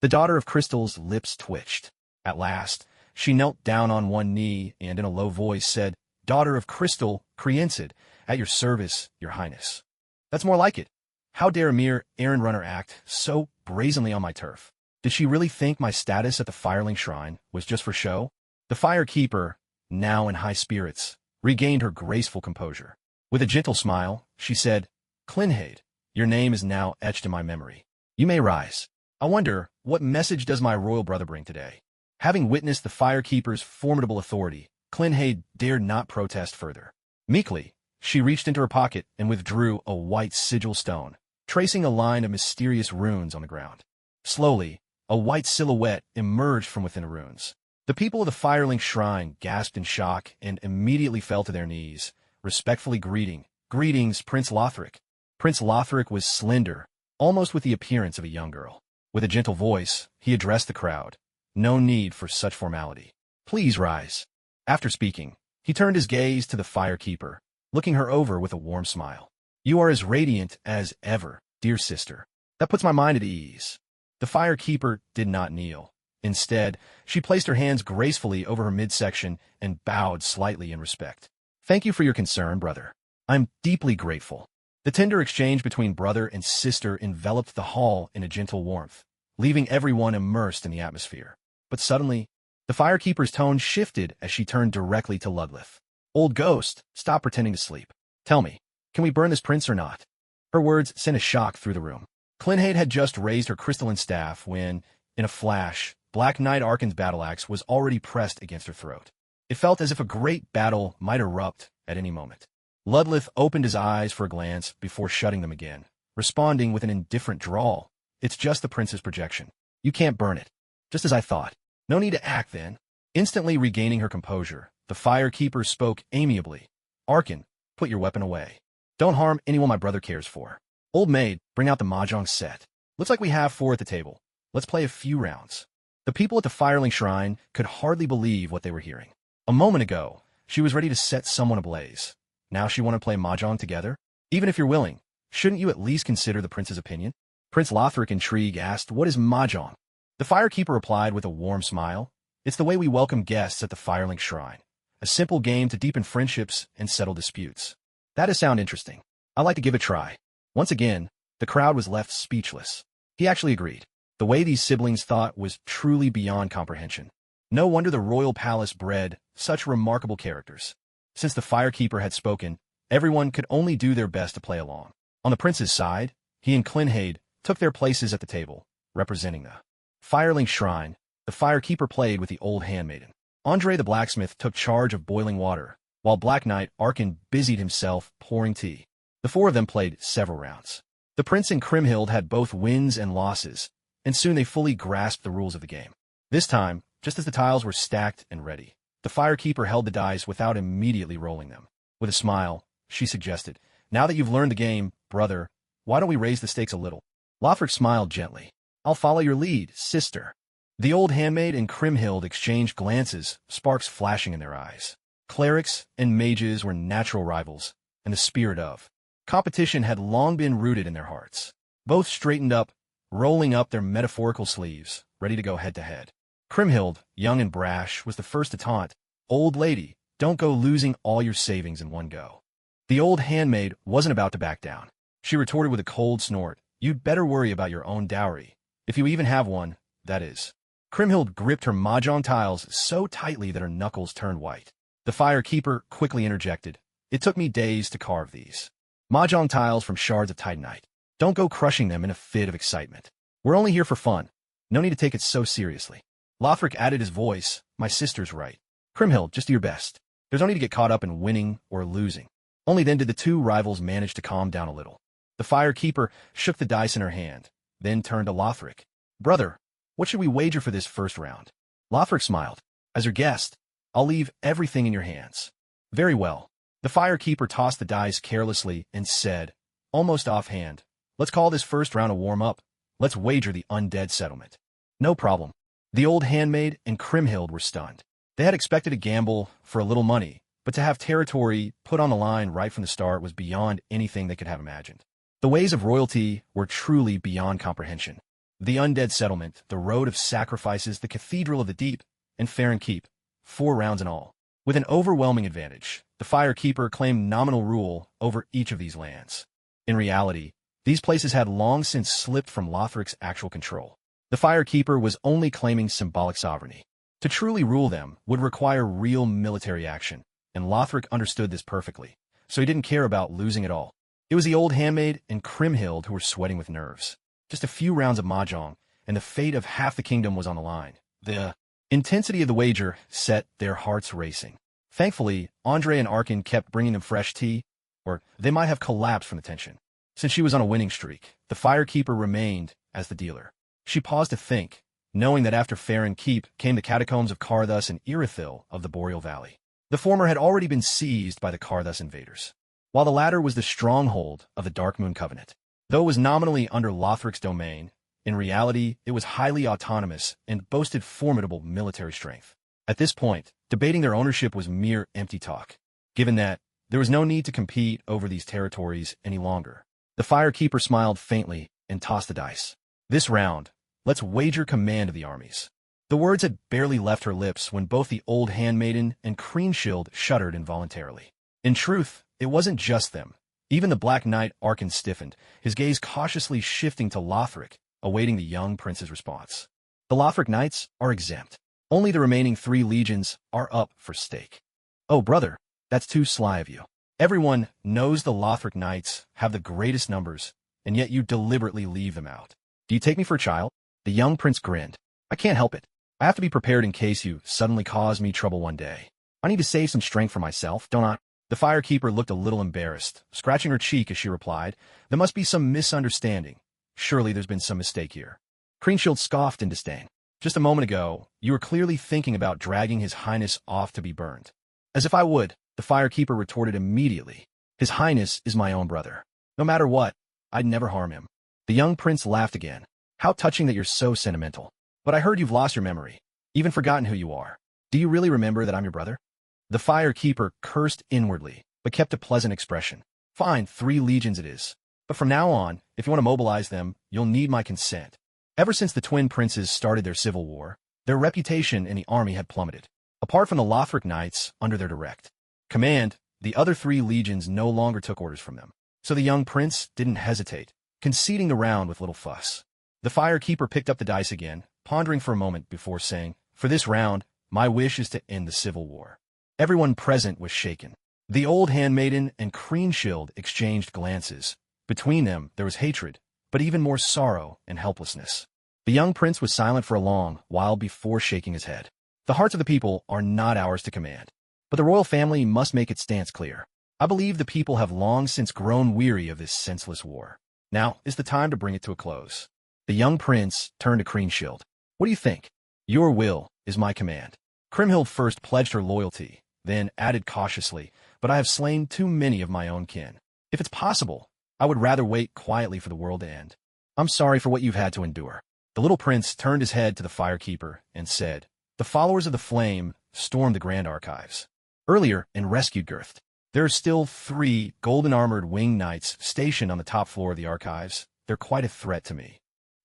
The daughter of Crystal's lips twitched. At last, she knelt down on one knee and in a low voice said, Daughter of Crystal, Creancid, at your service, your highness. That's more like it. How dare a mere errand runner act so brazenly on my turf? Did she really think my status at the Firelink Shrine was just for show? The Firekeeper, now in high spirits, regained her graceful composure. With a gentle smile, she said, Clinhaid, your name is now etched in my memory. You may rise. I wonder, what message does my royal brother bring today? Having witnessed the Firekeeper's formidable authority, Clinhaid dared not protest further. Meekly, she reached into her pocket and withdrew a white sigil stone, tracing a line of mysterious runes on the ground. Slowly, a white silhouette emerged from within the runes. The people of the Firelink Shrine gasped in shock and immediately fell to their knees, respectfully greeting, Greetings, Prince Lothric. Prince Lothric was slender, almost with the appearance of a young girl. With a gentle voice, he addressed the crowd. No need for such formality. Please rise. After speaking, he turned his gaze to the Firekeeper, looking her over with a warm smile. You are as radiant as ever, dear sister. That puts my mind at ease. The Firekeeper did not kneel. Instead, she placed her hands gracefully over her midsection and bowed slightly in respect. Thank you for your concern, brother. I'm deeply grateful. The tender exchange between brother and sister enveloped the hall in a gentle warmth, leaving everyone immersed in the atmosphere. But suddenly, the Firekeeper's tone shifted as she turned directly to Ludleth. Old ghost, stop pretending to sleep. Tell me, can we burn this prince or not? Her words sent a shock through the room. Clinhaid had just raised her crystalline staff when, in a flash, Black Knight Arkin's battle axe was already pressed against her throat. It felt as if a great battle might erupt at any moment. Ludleth opened his eyes for a glance before shutting them again, responding with an indifferent drawl. It's just the prince's projection. You can't burn it. Just as I thought. No need to act then. Instantly regaining her composure, the Firekeeper spoke amiably. Arkin, put your weapon away. Don't harm anyone my brother cares for. Old maid, bring out the mahjong set. Looks like we have 4 at the table. Let's play a few rounds. The people at the Firelink Shrine could hardly believe what they were hearing. A moment ago, she was ready to set someone ablaze. Now she wanted to play mahjong together? Even if you're willing, shouldn't you at least consider the prince's opinion? Prince Lothric, intrigued, asked, What is mahjong? The Firekeeper replied with a warm smile. It's the way we welcome guests at the Firelink Shrine. a simple game to deepen friendships and settle disputes. That does sound interesting. I'd like to give it a try. Once again, the crowd was left speechless. He actually agreed. The way these siblings thought was truly beyond comprehension. No wonder the royal palace bred such remarkable characters. Since the firekeeper had spoken, everyone could only do their best to play along. On the prince's side, he and Clinhade took their places at the table, representing the Firelink Shrine. The firekeeper played with the old handmaiden. Andre the blacksmith took charge of boiling water, while Black Knight Arkin busied himself pouring tea. The four of them played several rounds. The prince and Kriemhild had both wins and losses, and soon they fully grasped the rules of the game. This time, just as the tiles were stacked and ready, the firekeeper held the dice without immediately rolling them. With a smile, she suggested, "Now that you've learned the game, brother, why don't we raise the stakes a little?" Lothric smiled gently. "I'll follow your lead, sister." The old handmaid and Kriemhild exchanged glances, sparks flashing in their eyes. Clerics and mages were natural rivals, and the spirit of competition had long been rooted in their hearts. Both straightened up, rolling up their metaphorical sleeves, ready to go head-to-head. Kriemhild, young and brash, was the first to taunt, "Old lady, don't go losing all your savings in one go." The old handmaid wasn't about to back down. She retorted with a cold snort, "You'd better worry about your own dowry. If you even have one, that is." Kriemhild gripped her mahjong tiles so tightly that her knuckles turned white. The firekeeper quickly interjected, "It took me days to carve these mahjong tiles from shards of titanite. Don't go crushing them in a fit of excitement. We're only here for fun. No need to take it so seriously." Lothric added his voice, "My sister's right. Kriemhild, just do your best. There's no need to get caught up in winning or losing." Only then did the two rivals manage to calm down a little. The firekeeper shook the dice in her hand, then turned to Lothric. "Brother, what should we wager for this first round?" Lothric smiled. "As your guest, I'll leave everything in your hands." "Very well." The firekeeper tossed the dice carelessly and said, almost offhand, "Let's call this first round a warm-up. Let's wager the undead settlement." "No problem." The old handmaid and Kriemhild were stunned. They had expected a gamble for a little money, but to have territory put on the line right from the start was beyond anything they could have imagined. The ways of royalty were truly beyond comprehension. The undead settlement, the road of sacrifices, the cathedral of the deep, and fair and keep, 4 rounds in all. With an overwhelming advantage, the firekeeper claimed nominal rule over each of these lands. In reality, these places had long since slipped from Lothric's actual control. The firekeeper was only claiming symbolic sovereignty. To truly rule them would require real military action, and Lothric understood this perfectly, so he didn't care about losing at all. It was the old handmaid and Kriemhild who were sweating with nerves. Just a few rounds of mahjong, and the fate of half the kingdom was on the line. The intensity of the wager set their hearts racing. Thankfully, Andre and Arkin kept bringing them fresh tea, or they might have collapsed from the tension. Since she was on a winning streak, the firekeeper remained as the dealer. She paused to think, knowing that after Fair and Keep came the catacombs of Karthus and Irithyll of the Boreal Valley. The former had already been seized by the Karthus invaders, while the latter was the stronghold of the Darkmoon Covenant. Though it was nominally under Lothric's domain, in reality it was highly autonomous and boasted formidable military strength. At this point, debating their ownership was mere empty talk, given that there was no need to compete over these territories any longer. The firekeeper smiled faintly and tossed the dice. "This round, let's wager command of the armies." The words had barely left her lips when both the old handmaiden and Kriemhild shuddered involuntarily. In truth, it wasn't just them. Even the Black Knight Arkin stiffened, his gaze cautiously shifting to Lothric, awaiting the young prince's response. The Lothric Knights are exempt. Only the remaining 3 legions are up for stake. "Oh, brother, that's too sly of you. Everyone knows the Lothric Knights have the greatest numbers, and yet you deliberately leave them out. Do you take me for a child?" The young prince grinned. "I can't help it. I have to be prepared in case you suddenly cause me trouble one day. I need to save some strength for myself, don't I?" The firekeeper looked a little embarrassed, scratching her cheek as she replied, "There must be some misunderstanding. Surely there's been some mistake here." Kriemhild scoffed in disdain. "Just a moment ago, you were clearly thinking about dragging His Highness off to be burned." "As if I would," the firekeeper retorted immediately. "His Highness is my own brother. No matter what, I'd never harm him." The young prince laughed again. "How touching that you're so sentimental. But I heard you've lost your memory, even forgotten who you are. Do you really remember that I'm your brother?" The firekeeper cursed inwardly, but kept a pleasant expression. "Fine, 3 legions it is. But from now on, if you want to mobilize them, you'll need my consent." Ever since the twin princes started their civil war, their reputation in the army had plummeted. Apart from the Lothric knights under their direct command, the other 3 legions no longer took orders from them. So the young prince didn't hesitate, conceding the round with little fuss. The firekeeper picked up the dice again, pondering for a moment before saying, "For this round, my wish is to end the civil war." Everyone present was shaken. The old handmaiden and Creamshield exchanged glances. Between them there was hatred, but even more sorrow and helplessness. The young prince was silent for a long while before shaking his head. The hearts of the people are not ours to command, but the royal family must make its stance clear. I believe the people have long since grown weary of this senseless war. Now is the time to bring it to a close. The young prince turned to Creamshield. "What do you think?" "Your will is my command." Kriemhild first pledged her loyalty, then added cautiously, "But I have slain too many of my own kin. If it's possible, I would rather wait quietly for the world to end. I'm sorry for what you've had to endure." The little prince turned his head to the firekeeper and said, "The followers of the flame stormed the Grand Archives earlier and rescued Girth. There are still 3 golden-armored winged knights stationed on the top floor of the archives. They're quite a threat to me."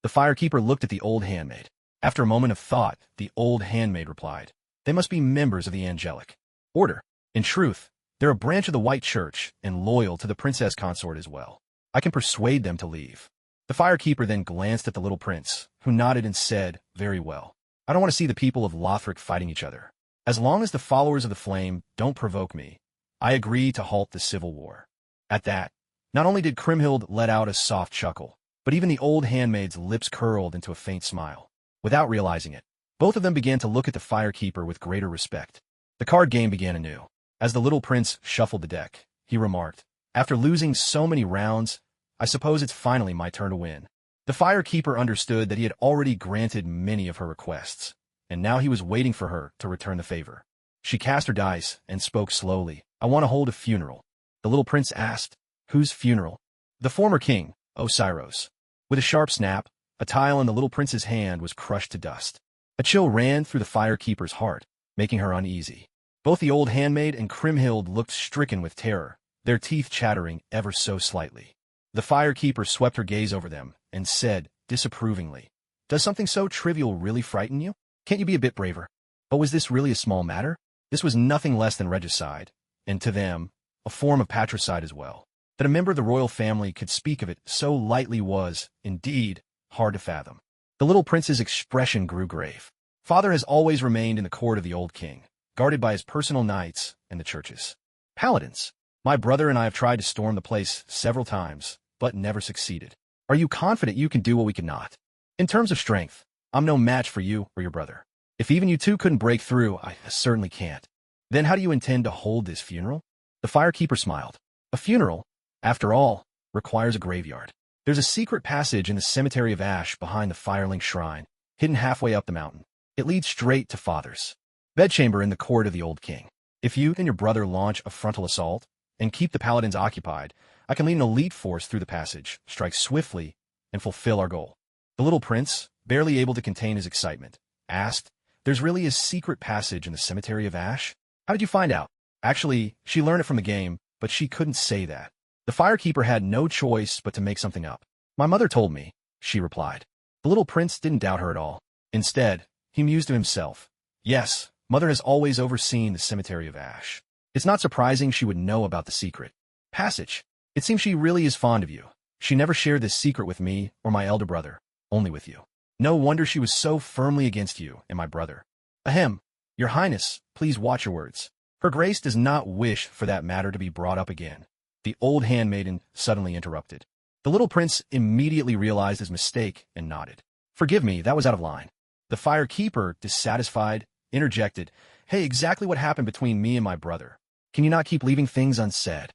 The firekeeper looked at the old handmaid. After a moment of thought, the old handmaid replied, "They must be members of the angelic order. In truth, they're a branch of the White Church and loyal to the princess consort as well. I can persuade them to leave." The firekeeper then glanced at the little prince, who nodded and said, "Very well. I don't want to see the people of Lothric fighting each other. As long as the followers of the flame don't provoke me, I agree to halt the civil war." At that, not only did Kriemhild let out a soft chuckle, but even the old handmaid's lips curled into a faint smile. Without realizing it, both of them began to look at the firekeeper with greater respect. The card game began anew. As the little prince shuffled the deck, he remarked, "After losing so many rounds, I suppose it's finally my turn to win." The firekeeper understood that he had already granted many of her requests, and now he was waiting for her to return the favor. She cast her dice and spoke slowly. "I want to hold a funeral." The little prince asked, "Whose funeral?" "The former king, Osiros." With a sharp snap, a tile in the little prince's hand was crushed to dust. A chill ran through the firekeeper's heart, making her uneasy. Both the old handmaid and Kriemhild looked stricken with terror, their teeth chattering ever so slightly. The firekeeper swept her gaze over them and said, disapprovingly, "Does something so trivial really frighten you? Can't you be a bit braver?" But was this really a small matter? This was nothing less than regicide, and to them, a form of patricide as well. That a member of the royal family could speak of it so lightly was, indeed, hard to fathom. The little prince's expression grew grave. "Father has always remained in the court of the old king, guarded by his personal knights and the church's paladins. My brother and I have tried to storm the place several times, but never succeeded. Are you confident you can do what we cannot? In terms of strength, I'm no match for you or your brother. If even you two couldn't break through, I certainly can't. Then how do you intend to hold this funeral?" The firekeeper smiled. "A funeral, after all, requires a graveyard. There's a secret passage in the cemetery of ash behind the Firelink shrine, hidden halfway up the mountain. It leads straight to Father's bedchamber in the court of the old king. If you and your brother launch a frontal assault and keep the paladins occupied, I can lead an elite force through the passage, strike swiftly, and fulfill our goal." The little prince, barely able to contain his excitement, asked, "There's really a secret passage in the cemetery of ash? How did you find out?" Actually, she learned it from the game, but she couldn't say that. The firekeeper had no choice but to make something up. "My mother told me," she replied. The little prince didn't doubt her at all. Instead, he mused to himself, "Yes, Mother has always overseen the cemetery of ash. It's not surprising she would know about the secret passage. It seems she really is fond of you. She never shared this secret with me or my elder brother, only with you. No wonder she was so firmly against you and my brother. Ahem, Your Highness, please watch your words. Her Grace does not wish for that matter to be brought up again." The old handmaiden suddenly interrupted. The little prince immediately realized his mistake and nodded. "Forgive me, that was out of line." The firekeeper, dissatisfied, interjected, "Hey, exactly what happened between me and my brother? Can you not keep leaving things unsaid?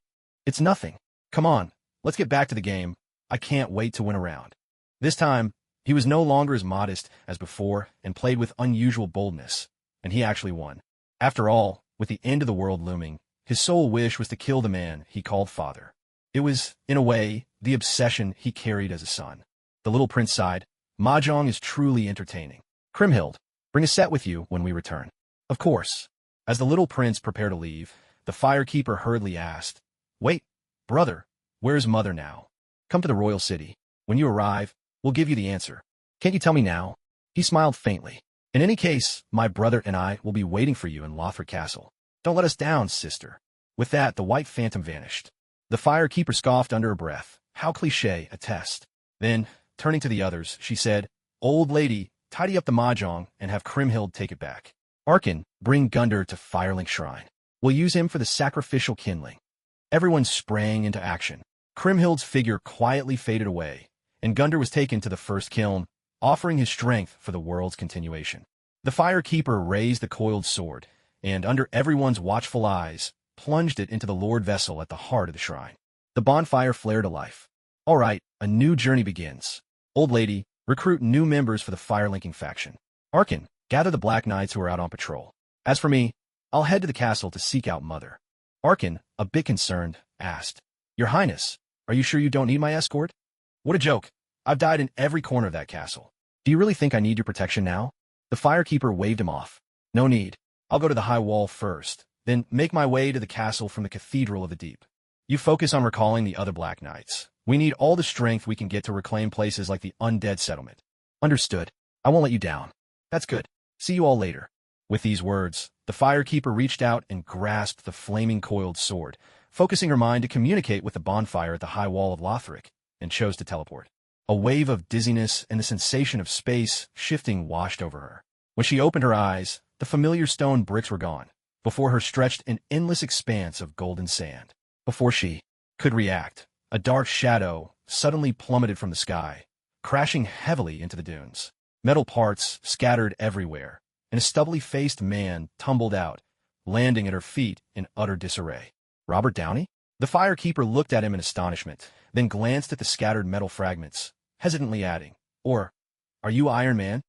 It's nothing. Come on, let's get back to the game. I can't wait to win a round." This time, he was no longer as modest as before and played with unusual boldness, and he actually won. After all, with the end of the world looming, his sole wish was to kill the man he called father. It was, in a way, the obsession he carried as a son. The little prince sighed. "Mahjong is truly entertaining. Kriemhild, bring a set with you when we return." "Of course." As the little prince prepared to leave, the firekeeper hurriedly asked, "Wait, brother, where's Mother now?" "Come to the royal city. When you arrive, we'll give you the answer." "Can't you tell me now?" He smiled faintly. In any case, my brother and I will be waiting for you in Lothric Castle. Don't let us down, sister. With that, the white phantom vanished. The firekeeper scoffed under her breath. How cliché, a test. Then, turning to the others, she said, Old lady, tidy up the mahjong and have Kriemhild take it back. Arkin, bring Gundr to Firelink Shrine. We'll use him for the sacrificial kindling. Everyone sprang into action. Kriemhild's figure quietly faded away, and Gundr was taken to the first kiln, offering his strength for the world's continuation. The firekeeper raised the coiled sword, and under everyone's watchful eyes, plunged it into the Lord vessel at the heart of the shrine. The bonfire flared to life. All right, a new journey begins. Old lady, recruit new members for the firelinking faction. Arkin, gather the Black Knights who are out on patrol. As for me, I'll head to the castle to seek out Mother. Arkin, a bit concerned, asked, Your Highness, are you sure you don't need my escort? What a joke. I've died in every corner of that castle. Do you really think I need your protection now? The firekeeper waved him off. No need. I'll go to the high wall first, then make my way to the castle from the Cathedral of the Deep. You focus on recalling the other Black Knights. We need all the strength we can get to reclaim places like the Undead Settlement. Understood. I won't let you down. That's good. See you all later. With these words, the firekeeper reached out and grasped the flaming coiled sword, focusing her mind to communicate with the bonfire at the high wall of Lothric, and chose to teleport. A wave of dizziness and the sensation of space shifting washed over her. When she opened her eyes, the familiar stone bricks were gone. Before her stretched an endless expanse of golden sand. Before she could react, a dark shadow suddenly plummeted from the sky, crashing heavily into the dunes. Metal parts scattered everywhere, and a stubbly-faced man tumbled out, landing at her feet in utter disarray. Robert Downey? The firekeeper looked at him in astonishment, then glanced at the scattered metal fragments, hesitantly adding, Or, are you Iron Man?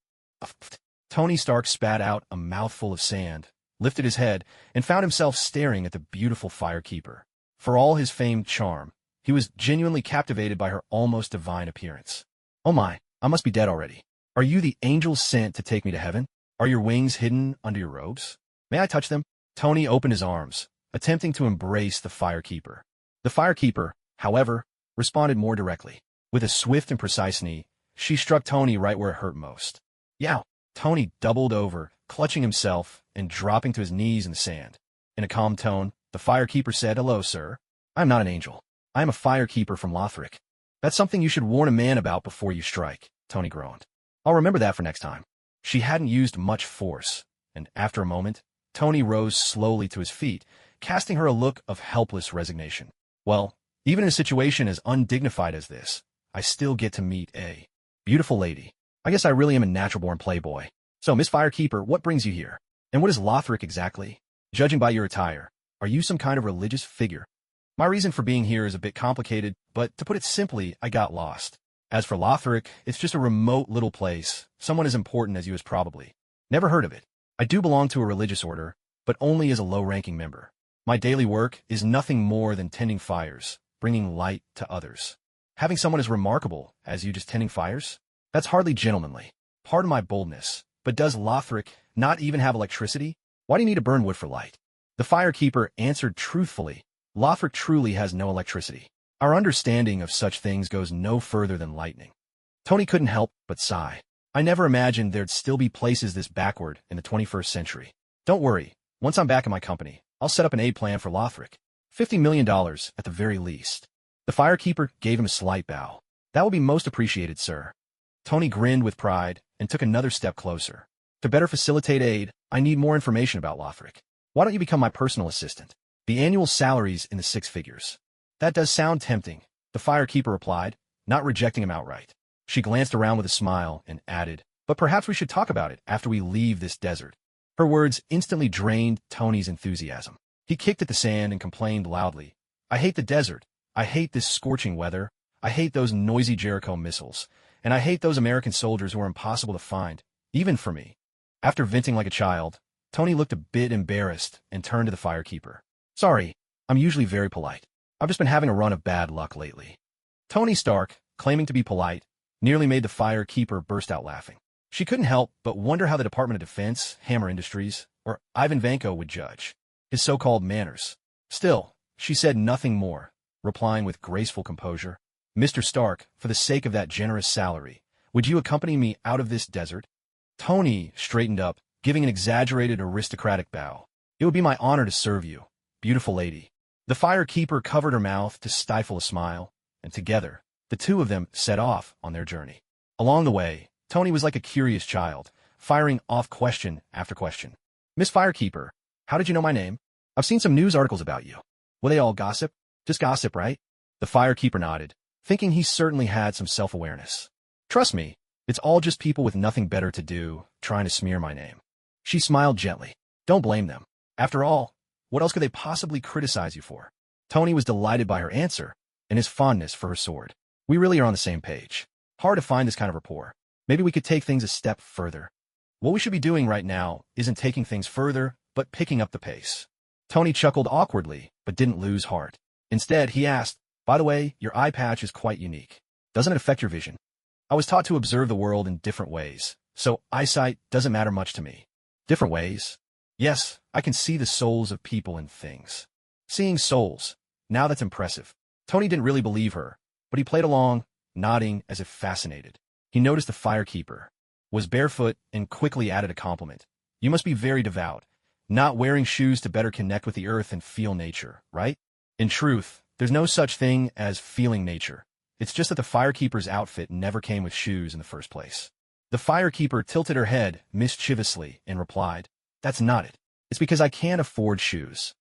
Tony Stark spat out a mouthful of sand, lifted his head, and found himself staring at the beautiful firekeeper. For all his famed charm, he was genuinely captivated by her almost divine appearance. Oh my, I must be dead already. Are you the angel sent to take me to heaven? Are your wings hidden under your robes? May I touch them? Tony opened his arms, attempting to embrace the firekeeper. The firekeeper, however, responded more directly. With a swift and precise knee, she struck Tony right where it hurt most. Yow! Tony doubled over, clutching himself and dropping to his knees in the sand. In a calm tone, the firekeeper said, Hello, sir. I am not an angel. I am a firekeeper from Lothric. That's something you should warn a man about before you strike, Tony groaned. I'll remember that for next time. She hadn't used much force, and after a moment, Tony rose slowly to his feet, casting her a look of helpless resignation. Well, even in a situation as undignified as this, I still get to meet a beautiful lady. I guess I really am a natural-born playboy. So, Miss Firekeeper, what brings you here? And what is Lothric exactly? Judging by your attire, are you some kind of religious figure? My reason for being here is a bit complicated, but to put it simply, I got lost. As for Lothric, it's just a remote little place. Someone as important as you is probably never heard of it. I do belong to a religious order, but only as a low-ranking member. My daily work is nothing more than tending fires, bringing light to others. Having someone as remarkable as you just tending fires? That's hardly gentlemanly. Pardon my boldness, but does Lothric not even have electricity? Why do you need to burn wood for light? The firekeeper answered truthfully, Lothric truly has no electricity. Our understanding of such things goes no further than lightning. Tony couldn't help but sigh. I never imagined there'd still be places this backward in the 21st century. Don't worry, once I'm back in my company, I'll set up an aid plan for Lothric. $50 million at the very least. The firekeeper gave him a slight bow. That will be most appreciated, sir. Tony grinned with pride and took another step closer. To better facilitate aid, I need more information about Lothric. Why don't you become my personal assistant? The annual salary's in the 6 figures. That does sound tempting, the firekeeper replied, not rejecting him outright. She glanced around with a smile and added, but perhaps we should talk about it after we leave this desert. Her words instantly drained Tony's enthusiasm. He kicked at the sand and complained loudly. I hate the desert. I hate this scorching weather. I hate those noisy Jericho missiles. And I hate those American soldiers who are impossible to find, even for me. After venting like a child, Tony looked a bit embarrassed and turned to the firekeeper. Sorry, I'm usually very polite. I've just been having a run of bad luck lately. Tony Stark, claiming to be polite, nearly made the firekeeper burst out laughing. She couldn't help but wonder how the Department of Defense, Hammer Industries, or Ivan Vanko would judge his so-called manners. Still, she said nothing more, replying with graceful composure, Mr. Stark, for the sake of that generous salary, would you accompany me out of this desert? Tony straightened up, giving an exaggerated aristocratic bow. It would be my honor to serve you, beautiful lady. The firekeeper covered her mouth to stifle a smile, and together, the two of them set off on their journey. Along the way, Tony was like a curious child, firing off question after question. Miss Firekeeper, how did you know my name? I've seen some news articles about you. Will they all gossip? Just gossip, right? The firekeeper nodded, thinking he certainly had some self-awareness. Trust me, it's all just people with nothing better to do, trying to smear my name. She smiled gently. Don't blame them. After all, what else could they possibly criticize you for? Tony was delighted by her answer, and his fondness for her sword. We really are on the same page. Hard to find this kind of rapport. Maybe we could take things a step further. What we should be doing right now isn't taking things further, but picking up the pace. Tony chuckled awkwardly, but didn't lose heart. Instead, he asked, by the way, your eye patch is quite unique. Doesn't it affect your vision? I was taught to observe the world in different ways, so eyesight doesn't matter much to me. Different ways? Yes, I can see the souls of people and things. Seeing souls. Now that's impressive. Tony didn't really believe her, but he played along, nodding as if fascinated. He noticed the firekeeper was barefoot and quickly added a compliment. You must be very devout, not wearing shoes to better connect with the earth and feel nature, right? In truth, there's no such thing as feeling nature. It's just that the firekeeper's outfit never came with shoes in the first place. The firekeeper tilted her head mischievously and replied, That's not it. It's because I can't afford shoes.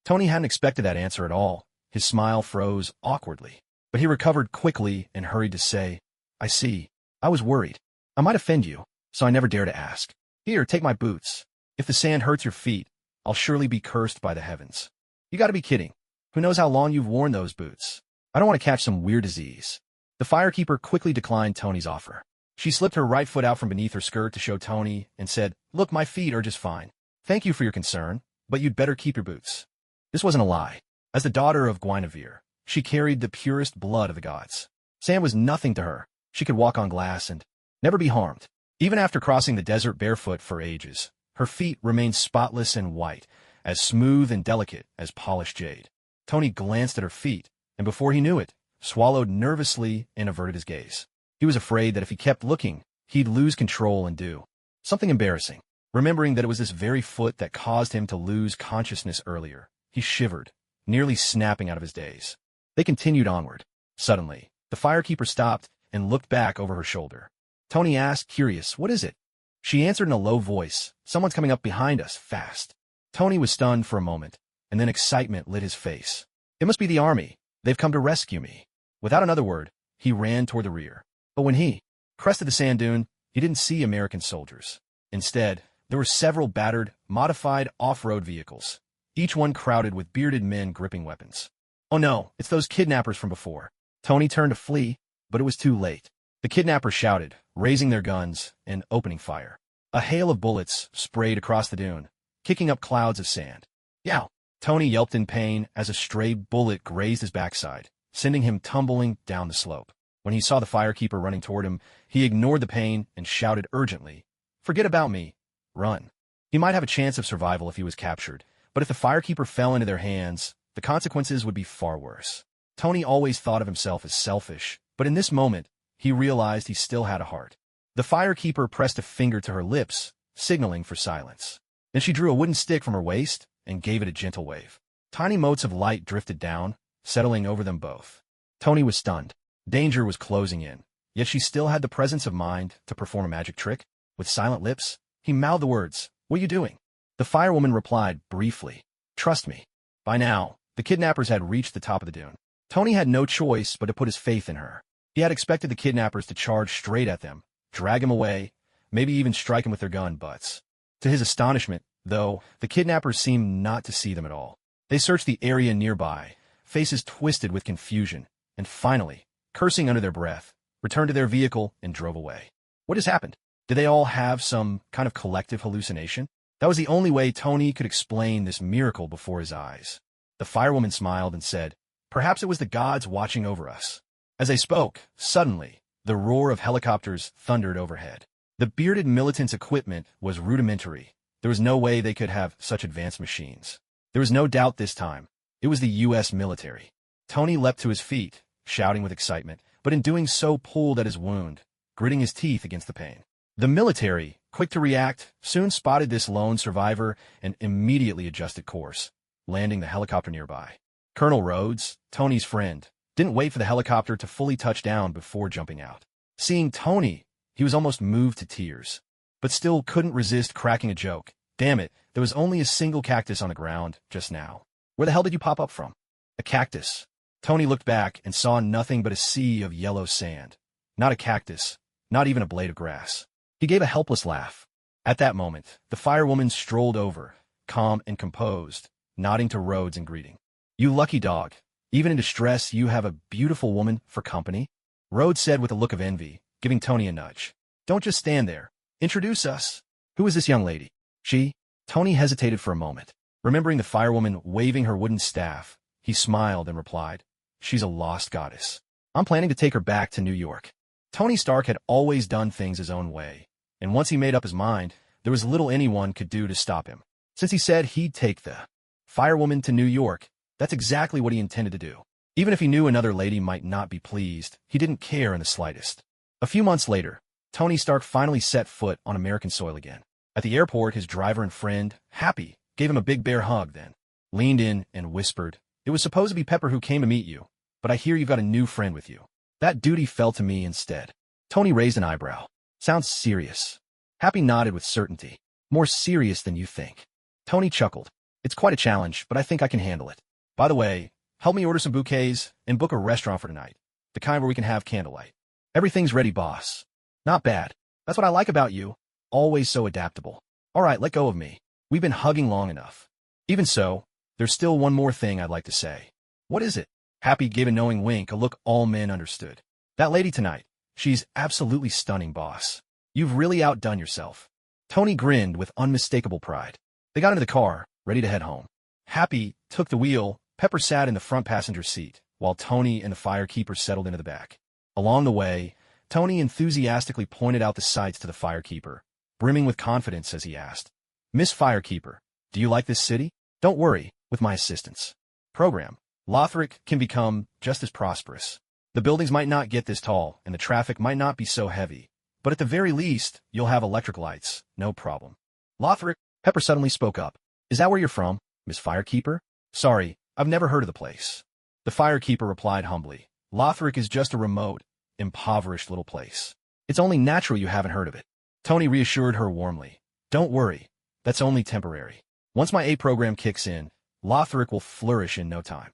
Tony hadn't expected that answer at all. His smile froze awkwardly, but he recovered quickly and hurried to say, I see. I was worried. I might offend you, so I never dare to ask. Here, take my boots. If the sand hurts your feet, I'll surely be cursed by the heavens. You gotta be kidding. Who knows how long you've worn those boots? I don't want to catch some weird disease. The firekeeper quickly declined Tony's offer. She slipped her right foot out from beneath her skirt to show Tony and said, Look, my feet are just fine. Thank you for your concern, but you'd better keep your boots. This wasn't a lie. As the daughter of Guinevere, she carried the purest blood of the gods. Sand was nothing to her. She could walk on glass and never be harmed. Even after crossing the desert barefoot for ages, her feet remained spotless and white, as smooth and delicate as polished jade. Tony glanced at her feet, and before he knew it, swallowed nervously and averted his gaze. He was afraid that if he kept looking, he'd lose control and do something embarrassing. Remembering that it was this very foot that caused him to lose consciousness earlier, he shivered, nearly snapping out of his daze. They continued onward. Suddenly, the firekeeper stopped and looked back over her shoulder. Tony asked, curious, what is it? She answered in a low voice, someone's coming up behind us, fast. Tony was stunned for a moment, and then excitement lit his face. It must be the army. They've come to rescue me. Without another word, he ran toward the rear. But when he crested the sand dune, he didn't see American soldiers. Instead, there were several battered, modified off-road vehicles, each one crowded with bearded men gripping weapons. Oh no, it's those kidnappers from before. Tony turned to flee, but it was too late. The kidnappers shouted, raising their guns and opening fire. A hail of bullets sprayed across the dune, kicking up clouds of sand. Yow! Tony yelped in pain as a stray bullet grazed his backside, sending him tumbling down the slope. When he saw the firekeeper running toward him, he ignored the pain and shouted urgently, Forget about me. Run. He might have a chance of survival if he was captured, but if the firekeeper fell into their hands, the consequences would be far worse. Tony always thought of himself as selfish, but in this moment, he realized he still had a heart. The firekeeper pressed a finger to her lips, signaling for silence. Then she drew a wooden stick from her waist and gave it a gentle wave. Tiny motes of light drifted down, settling over them both. Tony was stunned. Danger was closing in, yet she still had the presence of mind to perform a magic trick. With silent lips, he mouthed the words, What are you doing? The firewoman replied briefly, Trust me. By now, the kidnappers had reached the top of the dune. Tony had no choice but to put his faith in her. He had expected the kidnappers to charge straight at them, drag him away, maybe even strike him with their gun butts. To his astonishment, though, the kidnappers seemed not to see them at all. They searched the area nearby, faces twisted with confusion, and finally, cursing under their breath, returned to their vehicle and drove away. What has happened? Did they all have some kind of collective hallucination? That was the only way Tony could explain this miracle before his eyes. The firewoman smiled and said, Perhaps it was the gods watching over us. As they spoke, suddenly, the roar of helicopters thundered overhead. The bearded militants' equipment was rudimentary. There was no way they could have such advanced machines. There was no doubt this time. It was the U.S. military. Tony leapt to his feet, shouting with excitement, but in doing so pulled at his wound, gritting his teeth against the pain. The military, quick to react, soon spotted this lone survivor and immediately adjusted course, landing the helicopter nearby. Colonel Rhodes, Tony's friend, didn't wait for the helicopter to fully touch down before jumping out. Seeing Tony, he was almost moved to tears, but still couldn't resist cracking a joke. Damn it, there was only a single cactus on the ground just now. Where the hell did you pop up from? A cactus. Tony looked back and saw nothing but a sea of yellow sand. Not a cactus, not even a blade of grass. He gave a helpless laugh. At that moment, the firewoman strolled over, calm and composed, nodding to Rhodes in greeting. You lucky dog. Even in distress, you have a beautiful woman for company? Rhodes said with a look of envy, giving Tony a nudge. Don't just stand there. Introduce us. Who is this young lady? She? Tony hesitated for a moment. Remembering the firewoman waving her wooden staff, he smiled and replied, She's a lost goddess. I'm planning to take her back to New York. Tony Stark had always done things his own way, and once he made up his mind, there was little anyone could do to stop him. Since he said he'd take the firewoman to New York, that's exactly what he intended to do. Even if he knew another lady might not be pleased, he didn't care in the slightest. A few months later, Tony Stark finally set foot on American soil again. At the airport, his driver and friend, Happy, gave him a big bear hug then, leaned in and whispered, It was supposed to be Pepper who came to meet you, but I hear you've got a new friend with you. That duty fell to me instead. Tony raised an eyebrow. Sounds serious. Happy nodded with certainty. More serious than you think. Tony chuckled. It's quite a challenge, but I think I can handle it. By the way, help me order some bouquets and book a restaurant for tonight. The kind where we can have candlelight. Everything's ready, boss. Not bad. That's what I like about you. Always so adaptable. All right, let go of me. We've been hugging long enough. Even so, there's still one more thing I'd like to say. What is it? Happy gave a knowing wink, a look all men understood. That lady tonight. She's absolutely stunning, boss. You've really outdone yourself. Tony grinned with unmistakable pride. They got into the car, ready to head home. Happy took the wheel. Pepper sat in the front passenger seat, while Tony and the firekeeper settled into the back. Along the way, Tony enthusiastically pointed out the sights to the firekeeper, brimming with confidence as he asked, Miss Firekeeper, do you like this city? Don't worry, with my assistance. Program. Lothric can become just as prosperous. The buildings might not get this tall, and the traffic might not be so heavy, but at the very least, you'll have electric lights, no problem. Lothric, Pepper suddenly spoke up. Is that where you're from, Miss Firekeeper? Sorry, I've never heard of the place. The firekeeper replied humbly. Lothric is just a remote, impoverished little place. It's only natural you haven't heard of it. Tony reassured her warmly. Don't worry, that's only temporary. Once my A program kicks in, Lothric will flourish in no time.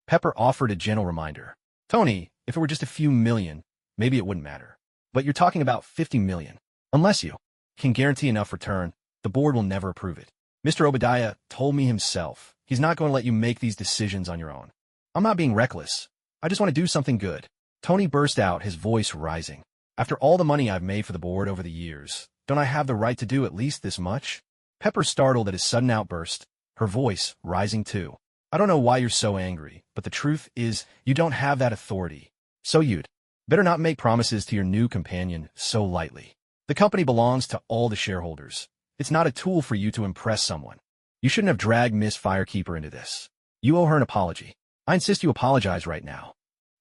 Pepper offered a gentle reminder. Tony, if it were just a few million, maybe it wouldn't matter. But you're talking about 50 million. Unless you can guarantee enough return, the board will never approve it. Mr. Obadiah told me himself, he's not going to let you make these decisions on your own. I'm not being reckless. I just want to do something good. Tony burst out, his voice rising. After all the money I've made for the board over the years, don't I have the right to do at least this much? Pepper startled at his sudden outburst, her voice rising too. I don't know why you're so angry, but the truth is you don't have that authority. So you'd better not make promises to your new companion so lightly. The company belongs to all the shareholders. It's not a tool for you to impress someone. You shouldn't have dragged Miss Firekeeper into this. You owe her an apology. I insist you apologize right now.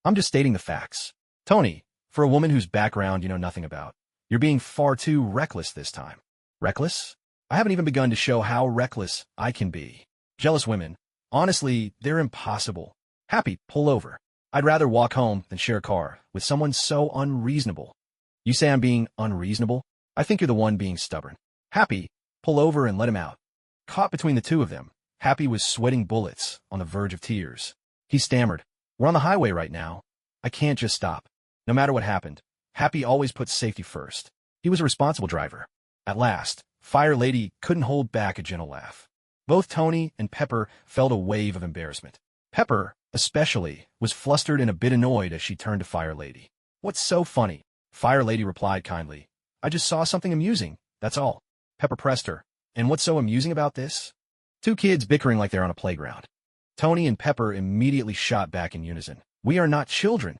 I'm just stating the facts. Tony, for a woman whose background you know nothing about, you're being far too reckless this time. Reckless? I haven't even begun to show how reckless I can be. Jealous women. Honestly, they're impossible. Happy, pull over. I'd rather walk home than share a car with someone so unreasonable. You say I'm being unreasonable? I think you're the one being stubborn. Happy, pull over and let him out. Caught between the two of them, Happy was sweating bullets, on the verge of tears. He stammered, We're on the highway right now. I can't just stop. No matter what happened, Happy always puts safety first. He was a responsible driver. At last, Fire Lady couldn't hold back a gentle laugh. Both Tony and Pepper felt a wave of embarrassment. Pepper, especially, was flustered and a bit annoyed as she turned to Fire Lady. What's so funny? Fire Lady replied kindly. I just saw something amusing, that's all. Pepper pressed her. And what's so amusing about this? Two kids bickering like they're on a playground. Tony and Pepper immediately shot back in unison. We are not children.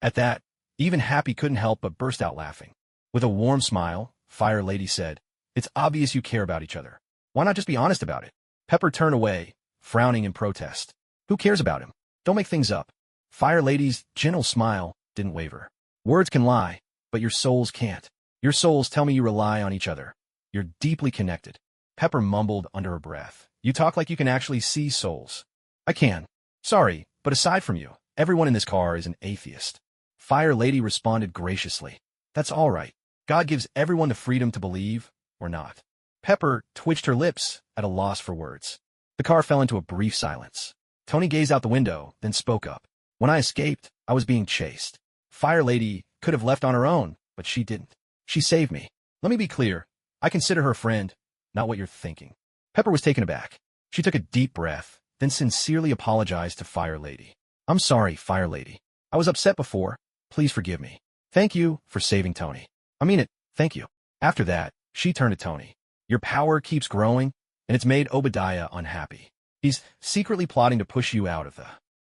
At that, even Happy couldn't help but burst out laughing. With a warm smile, Fire Lady said, It's obvious you care about each other. Why not just be honest about it? Pepper turned away, frowning in protest. Who cares about him? Don't make things up. Fire Lady's gentle smile didn't waver. Words can lie, but your souls can't. Your souls tell me you rely on each other. You're deeply connected. Pepper mumbled under her breath. You talk like you can actually see souls. I can. Sorry, but aside from you, everyone in this car is an atheist. Fire Lady responded graciously. That's all right. God gives everyone the freedom to believe or not. Pepper twitched her lips at a loss for words. The car fell into a brief silence. Tony gazed out the window, then spoke up. When I escaped, I was being chased. Fire Lady could have left on her own, but she didn't. She saved me. Let me be clear. I consider her a friend, not what you're thinking. Pepper was taken aback. She took a deep breath, then sincerely apologized to Fire Lady. I'm sorry, Fire Lady. I was upset before. Please forgive me. Thank you for saving Tony. I mean it, thank you. After that, she turned to Tony. Your power keeps growing, and it's made Obadiah unhappy. He's secretly plotting to push you out of the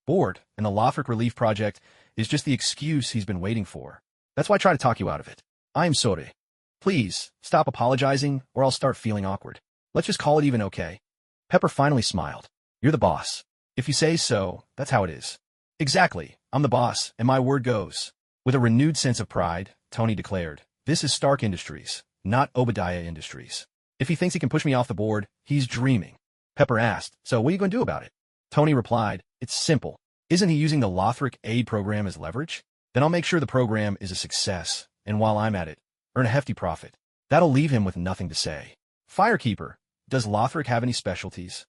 board, and the Lothric Relief Project is just the excuse he's been waiting for. That's why I try to talk you out of it. I am sorry. Please, stop apologizing, or I'll start feeling awkward. Let's just call it even, okay? Pepper finally smiled. You're the boss. If you say so, that's how it is. Exactly. I'm the boss, and my word goes. With a renewed sense of pride, Tony declared, this is Stark Industries, not Obadiah Industries. If he thinks he can push me off the board, he's dreaming. Pepper asked, so what are you going to do about it? Tony replied, it's simple. Isn't he using the Lothric aid program as leverage? Then I'll make sure the program is a success, and while I'm at it, earn a hefty profit. That'll leave him with nothing to say. Firekeeper, does Lothric have any specialties?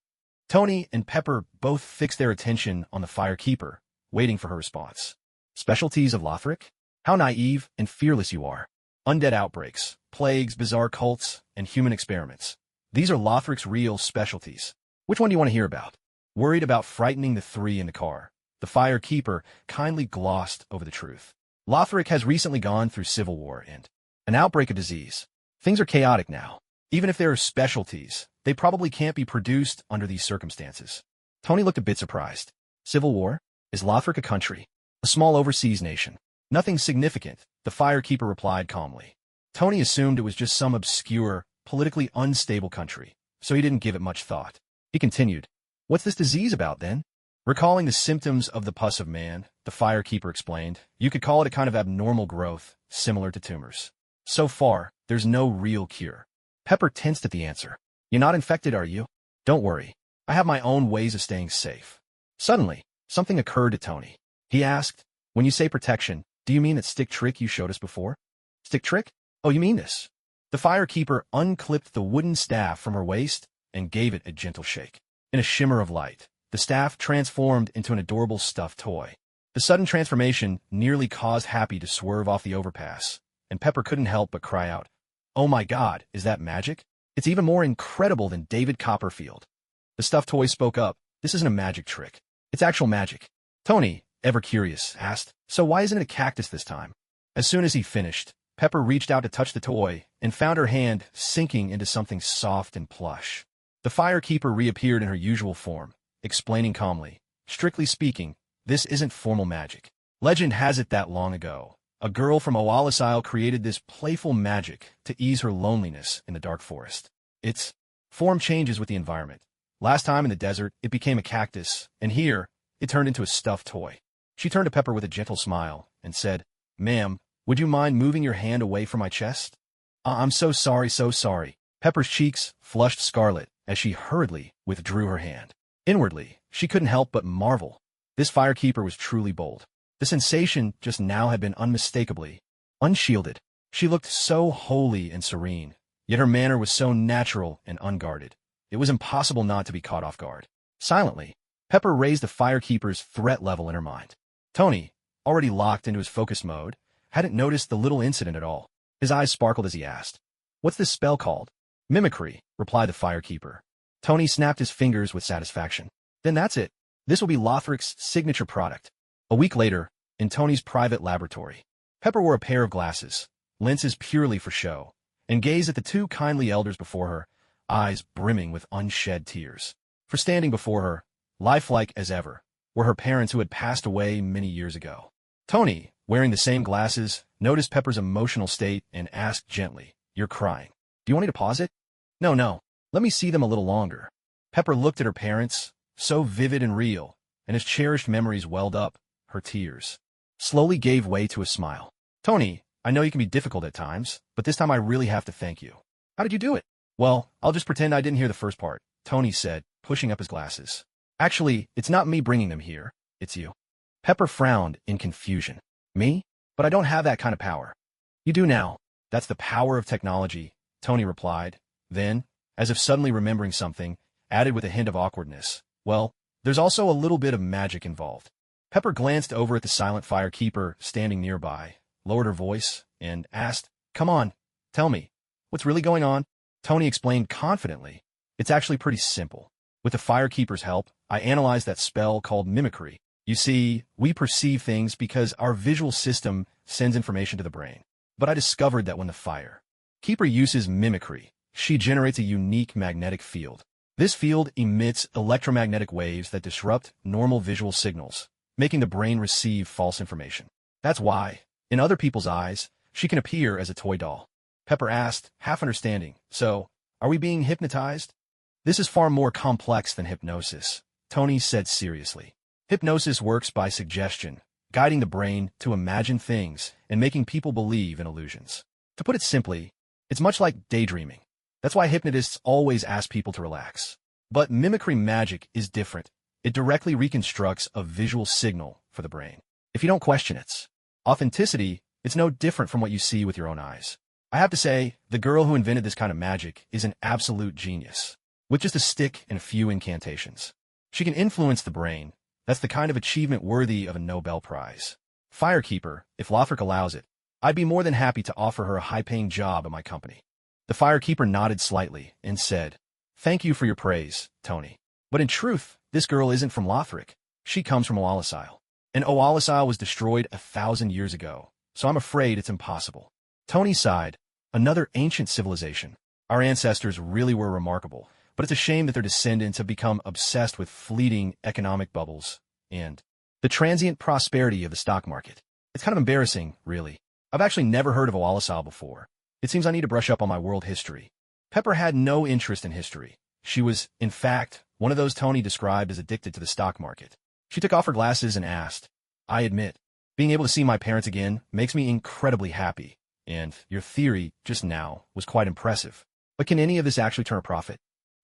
Tony and Pepper both fixed their attention on the Firekeeper, waiting for her response. Specialties of Lothric? How naive and fearless you are. Undead outbreaks, plagues, bizarre cults, and human experiments. These are Lothric's real specialties. Which one do you want to hear about? Worried about frightening the three in the car, the Firekeeper kindly glossed over the truth. Lothric has recently gone through civil war and an outbreak of disease. Things are chaotic now. Even if there are specialties, they probably can't be produced under these circumstances. Tony looked a bit surprised. Civil war? Is Lothric a country? A small overseas nation? Nothing significant, the Firekeeper replied calmly. Tony assumed it was just some obscure, politically unstable country, so he didn't give it much thought. He continued, what's this disease about, then? Recalling the symptoms of the pus of man, the Firekeeper explained, you could call it a kind of abnormal growth, similar to tumors. So far, there's no real cure. Pepper tensed at the answer. You're not infected, are you? Don't worry. I have my own ways of staying safe. Suddenly, something occurred to Tony. He asked, when you say protection, do you mean that stick trick you showed us before? Stick trick? Oh, you mean this? The Firekeeper unclipped the wooden staff from her waist and gave it a gentle shake. In a shimmer of light, the staff transformed into an adorable stuffed toy. The sudden transformation nearly caused Happy to swerve off the overpass, and Pepper couldn't help but cry out, oh my God, is that magic? It's even more incredible than David Copperfield. The stuffed toy spoke up, this isn't a magic trick. It's actual magic. Tony, ever curious, asked, so why isn't it a cactus this time? As soon as he finished, Pepper reached out to touch the toy and found her hand sinking into something soft and plush. The Firekeeper reappeared in her usual form, explaining calmly, strictly speaking, this isn't formal magic. Legend has it that long ago, a girl from Oalis Isle created this playful magic to ease her loneliness in the dark forest. Its form changes with the environment. Last time in the desert, it became a cactus, and here, it turned into a stuffed toy. She turned to Pepper with a gentle smile and said, ma'am, would you mind moving your hand away from my chest? I'm so sorry, so sorry. Pepper's cheeks flushed scarlet as she hurriedly withdrew her hand. Inwardly, she couldn't help but marvel. This Firekeeper was truly bold. The sensation just now had been unmistakably unshielded. She looked so holy and serene, yet her manner was so natural and unguarded. It was impossible not to be caught off guard. Silently, Pepper raised the Firekeeper's threat level in her mind. Tony, already locked into his focus mode, hadn't noticed the little incident at all. His eyes sparkled as he asked, what's this spell called? Mimicry, replied the Firekeeper. Tony snapped his fingers with satisfaction. Then that's it. This will be Lothric's signature product. A week later, in Tony's private laboratory, Pepper wore a pair of glasses, lenses purely for show, and gazed at the two kindly elders before her, eyes brimming with unshed tears. For standing before her, lifelike as ever, were her parents who had passed away many years ago. Tony, wearing the same glasses, noticed Pepper's emotional state and asked gently, you're crying. Do you want me to pause it? No. Let me see them a little longer. Pepper looked at her parents, so vivid and real, and as cherished memories welled up, her tears slowly gave way to a smile. Tony, I know you can be difficult at times, but this time I really have to thank you. How did you do it? Well, I'll just pretend I didn't hear the first part, Tony said, pushing up his glasses. Actually, it's not me bringing them here, it's you. Pepper frowned in confusion. Me? But I don't have that kind of power. You do now. That's the power of technology, Tony replied. Then, as if suddenly remembering something, added with a hint of awkwardness. Well, there's also a little bit of magic involved. Pepper glanced over at the silent firekeeper standing nearby, lowered her voice, and asked, "Come on, tell me, what's really going on?" Tony explained confidently, "It's actually pretty simple. With the firekeeper's help, I analyzed that spell called mimicry. You see, we perceive things because our visual system sends information to the brain. But I discovered that when the firekeeper uses mimicry, she generates a unique magnetic field. This field emits electromagnetic waves that disrupt normal visual signals, making the brain receive false information. That's why, in other people's eyes, she can appear as a toy doll." Pepper asked, half understanding, "So, are we being hypnotized?" "This is far more complex than hypnosis," Tony said seriously. "Hypnosis works by suggestion, guiding the brain to imagine things and making people believe in illusions. To put it simply, it's much like daydreaming. That's why hypnotists always ask people to relax. But mimicry magic is different. It directly reconstructs a visual signal for the brain. If you don't question its authenticity, it's no different from what you see with your own eyes. I have to say, the girl who invented this kind of magic is an absolute genius. With just a stick and a few incantations, she can influence the brain. That's the kind of achievement worthy of a Nobel Prize. Firekeeper, if Lothric allows it, I'd be more than happy to offer her a high-paying job at my company." The firekeeper nodded slightly and said, "Thank you for your praise, Tony. But in truth, this girl isn't from Lothric. She comes from Oalisile. And Oalisile was destroyed 1,000 years ago, so I'm afraid it's impossible." Tony sighed. "Another ancient civilization. Our ancestors really were remarkable, but it's a shame that their descendants have become obsessed with fleeting economic bubbles and the transient prosperity of the stock market. It's kind of embarrassing, really. I've actually never heard of Oalisile before. It seems I need to brush up on my world history." Pepper had no interest in history. She was, in fact, one of those Tony described as addicted to the stock market. She took off her glasses and asked, "I admit, being able to see my parents again makes me incredibly happy, and your theory just now was quite impressive. But can any of this actually turn a profit?"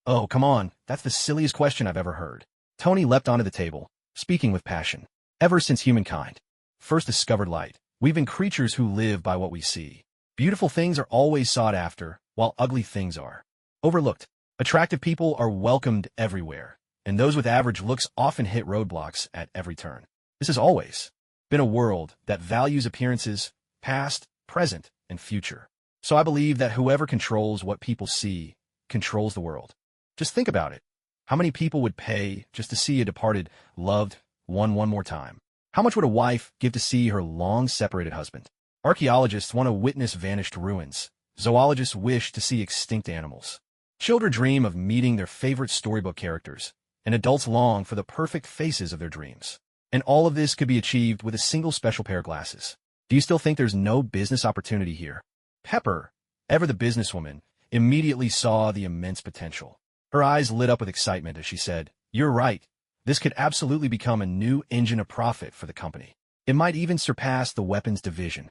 "Oh, come on, that's the silliest question I've ever heard." Tony leapt onto the table, speaking with passion. "Ever since humankind first discovered light, we've been creatures who live by what we see. Beautiful things are always sought after, while ugly things are overlooked. Attractive people are welcomed everywhere, and those with average looks often hit roadblocks at every turn. This has always been a world that values appearances, past, present, and future. So I believe that whoever controls what people see controls the world. Just think about it. How many people would pay just to see a departed, loved one more time? How much would a wife give to see her long-separated husband? Archaeologists want to witness vanished ruins. Zoologists wish to see extinct animals. Children dream of meeting their favorite storybook characters, and adults long for the perfect faces of their dreams. And all of this could be achieved with a single special pair of glasses. Do you still think there's no business opportunity here?" Pepper, ever the businesswoman, immediately saw the immense potential. Her eyes lit up with excitement as she said, "You're right. This could absolutely become a new engine of profit for the company. It might even surpass the weapons division.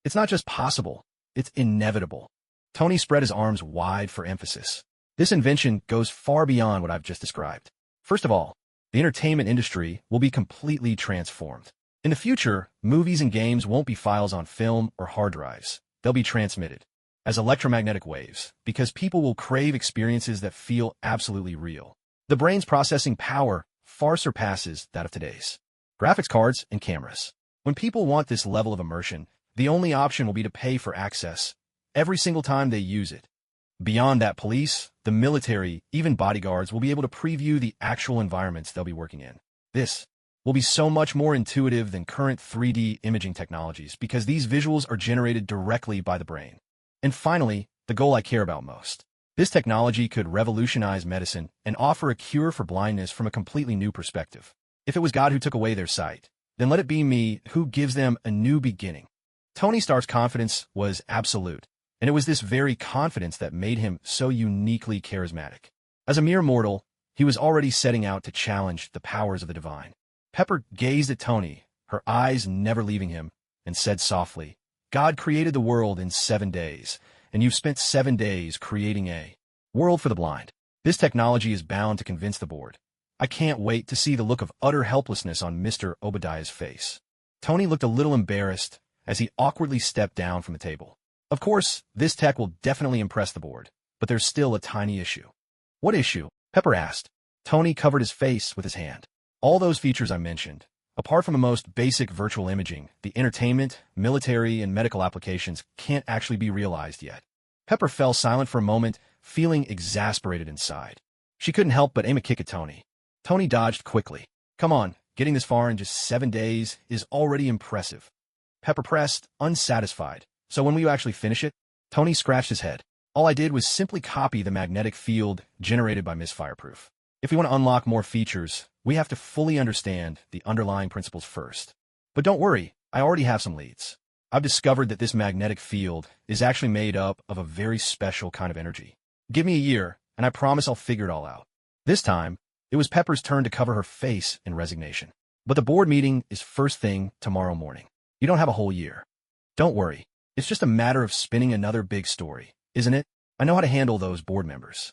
It's not just possible, it's inevitable." Tony spread his arms wide for emphasis. "This invention goes far beyond what I've just described. First of all, the entertainment industry will be completely transformed. In the future, movies and games won't be files on film or hard drives. They'll be transmitted as electromagnetic waves, because people will crave experiences that feel absolutely real. The brain's processing power far surpasses that of today's graphics cards and cameras. When people want this level of immersion, the only option will be to pay for access every single time they use it. Beyond that, police, the military, even bodyguards will be able to preview the actual environments they'll be working in. This will be so much more intuitive than current 3D imaging technologies because these visuals are generated directly by the brain. And finally, the goal I care about most. This technology could revolutionize medicine and offer a cure for blindness from a completely new perspective. If it was God who took away their sight, then let it be me who gives them a new beginning." Tony Stark's confidence was absolute, and it was this very confidence that made him so uniquely charismatic. As a mere mortal, he was already setting out to challenge the powers of the divine. Pepper gazed at Tony, her eyes never leaving him, and said softly, God created the world in 7 days, and you've spent 7 days creating a world for the blind. This technology is bound to convince the board. I can't wait to see the look of utter helplessness on Mr. Obadiah's face. Tony looked a little embarrassed as he awkwardly stepped down from the table. Of course, this tech will definitely impress the board, but there's still a tiny issue. What issue? Pepper asked. Tony covered his face with his hand. All those features I mentioned, apart from the most basic virtual imaging, the entertainment, military, and medical applications can't actually be realized yet. Pepper fell silent for a moment, feeling exasperated inside. She couldn't help but aim a kick at Tony. Tony dodged quickly. Come on, getting this far in just 7 days is already impressive. Pepper pressed, unsatisfied. So when will you actually finish it? Tony scratched his head. All I did was simply copy the magnetic field generated by Miss Fireproof. If we want to unlock more features, we have to fully understand the underlying principles first. But don't worry, I already have some leads. I've discovered that this magnetic field is actually made up of a very special kind of energy. Give me a year, and I promise I'll figure it all out. This time, it was Pepper's turn to cover her face in resignation. But the board meeting is first thing tomorrow morning. You don't have a whole year. Don't worry, it's just a matter of spinning another big story, isn't it? I know how to handle those board members.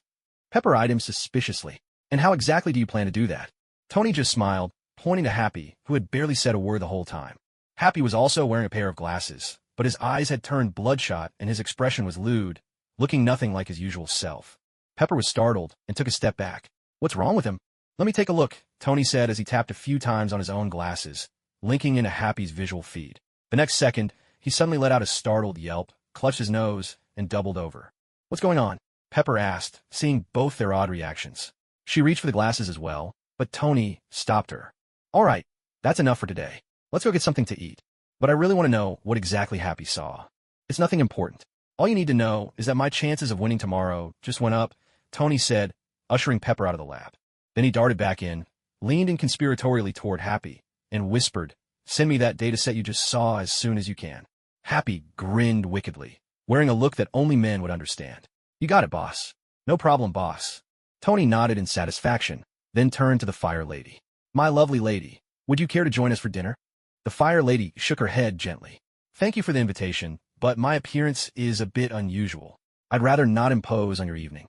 Pepper eyed him suspiciously. And how exactly do you plan to do that? Tony just smiled, pointing to Happy, who had barely said a word the whole time. Happy was also wearing a pair of glasses, but his eyes had turned bloodshot and his expression was lewd, looking nothing like his usual self. Pepper was startled and took a step back. What's wrong with him? Let me take a look, Tony said as he tapped a few times on his own glasses, linking into Happy's visual feed. The next second, he suddenly let out a startled yelp, clutched his nose, and doubled over. What's going on? Pepper asked, seeing both their odd reactions. She reached for the glasses as well, but Tony stopped her. All right, that's enough for today. Let's go get something to eat. But I really want to know what exactly Happy saw. It's nothing important. All you need to know is that my chances of winning tomorrow just went up, Tony said, ushering Pepper out of the lab. Then he darted back in, leaned inconspiratorially toward Happy, and whispered, Send me that data set you just saw as soon as you can. Happy grinned wickedly, wearing a look that only men would understand. You got it, boss. No problem, boss. Tony nodded in satisfaction, then turned to the Fire Lady. My lovely lady, would you care to join us for dinner? The Fire Lady shook her head gently. Thank you for the invitation, but my appearance is a bit unusual. I'd rather not impose on your evening.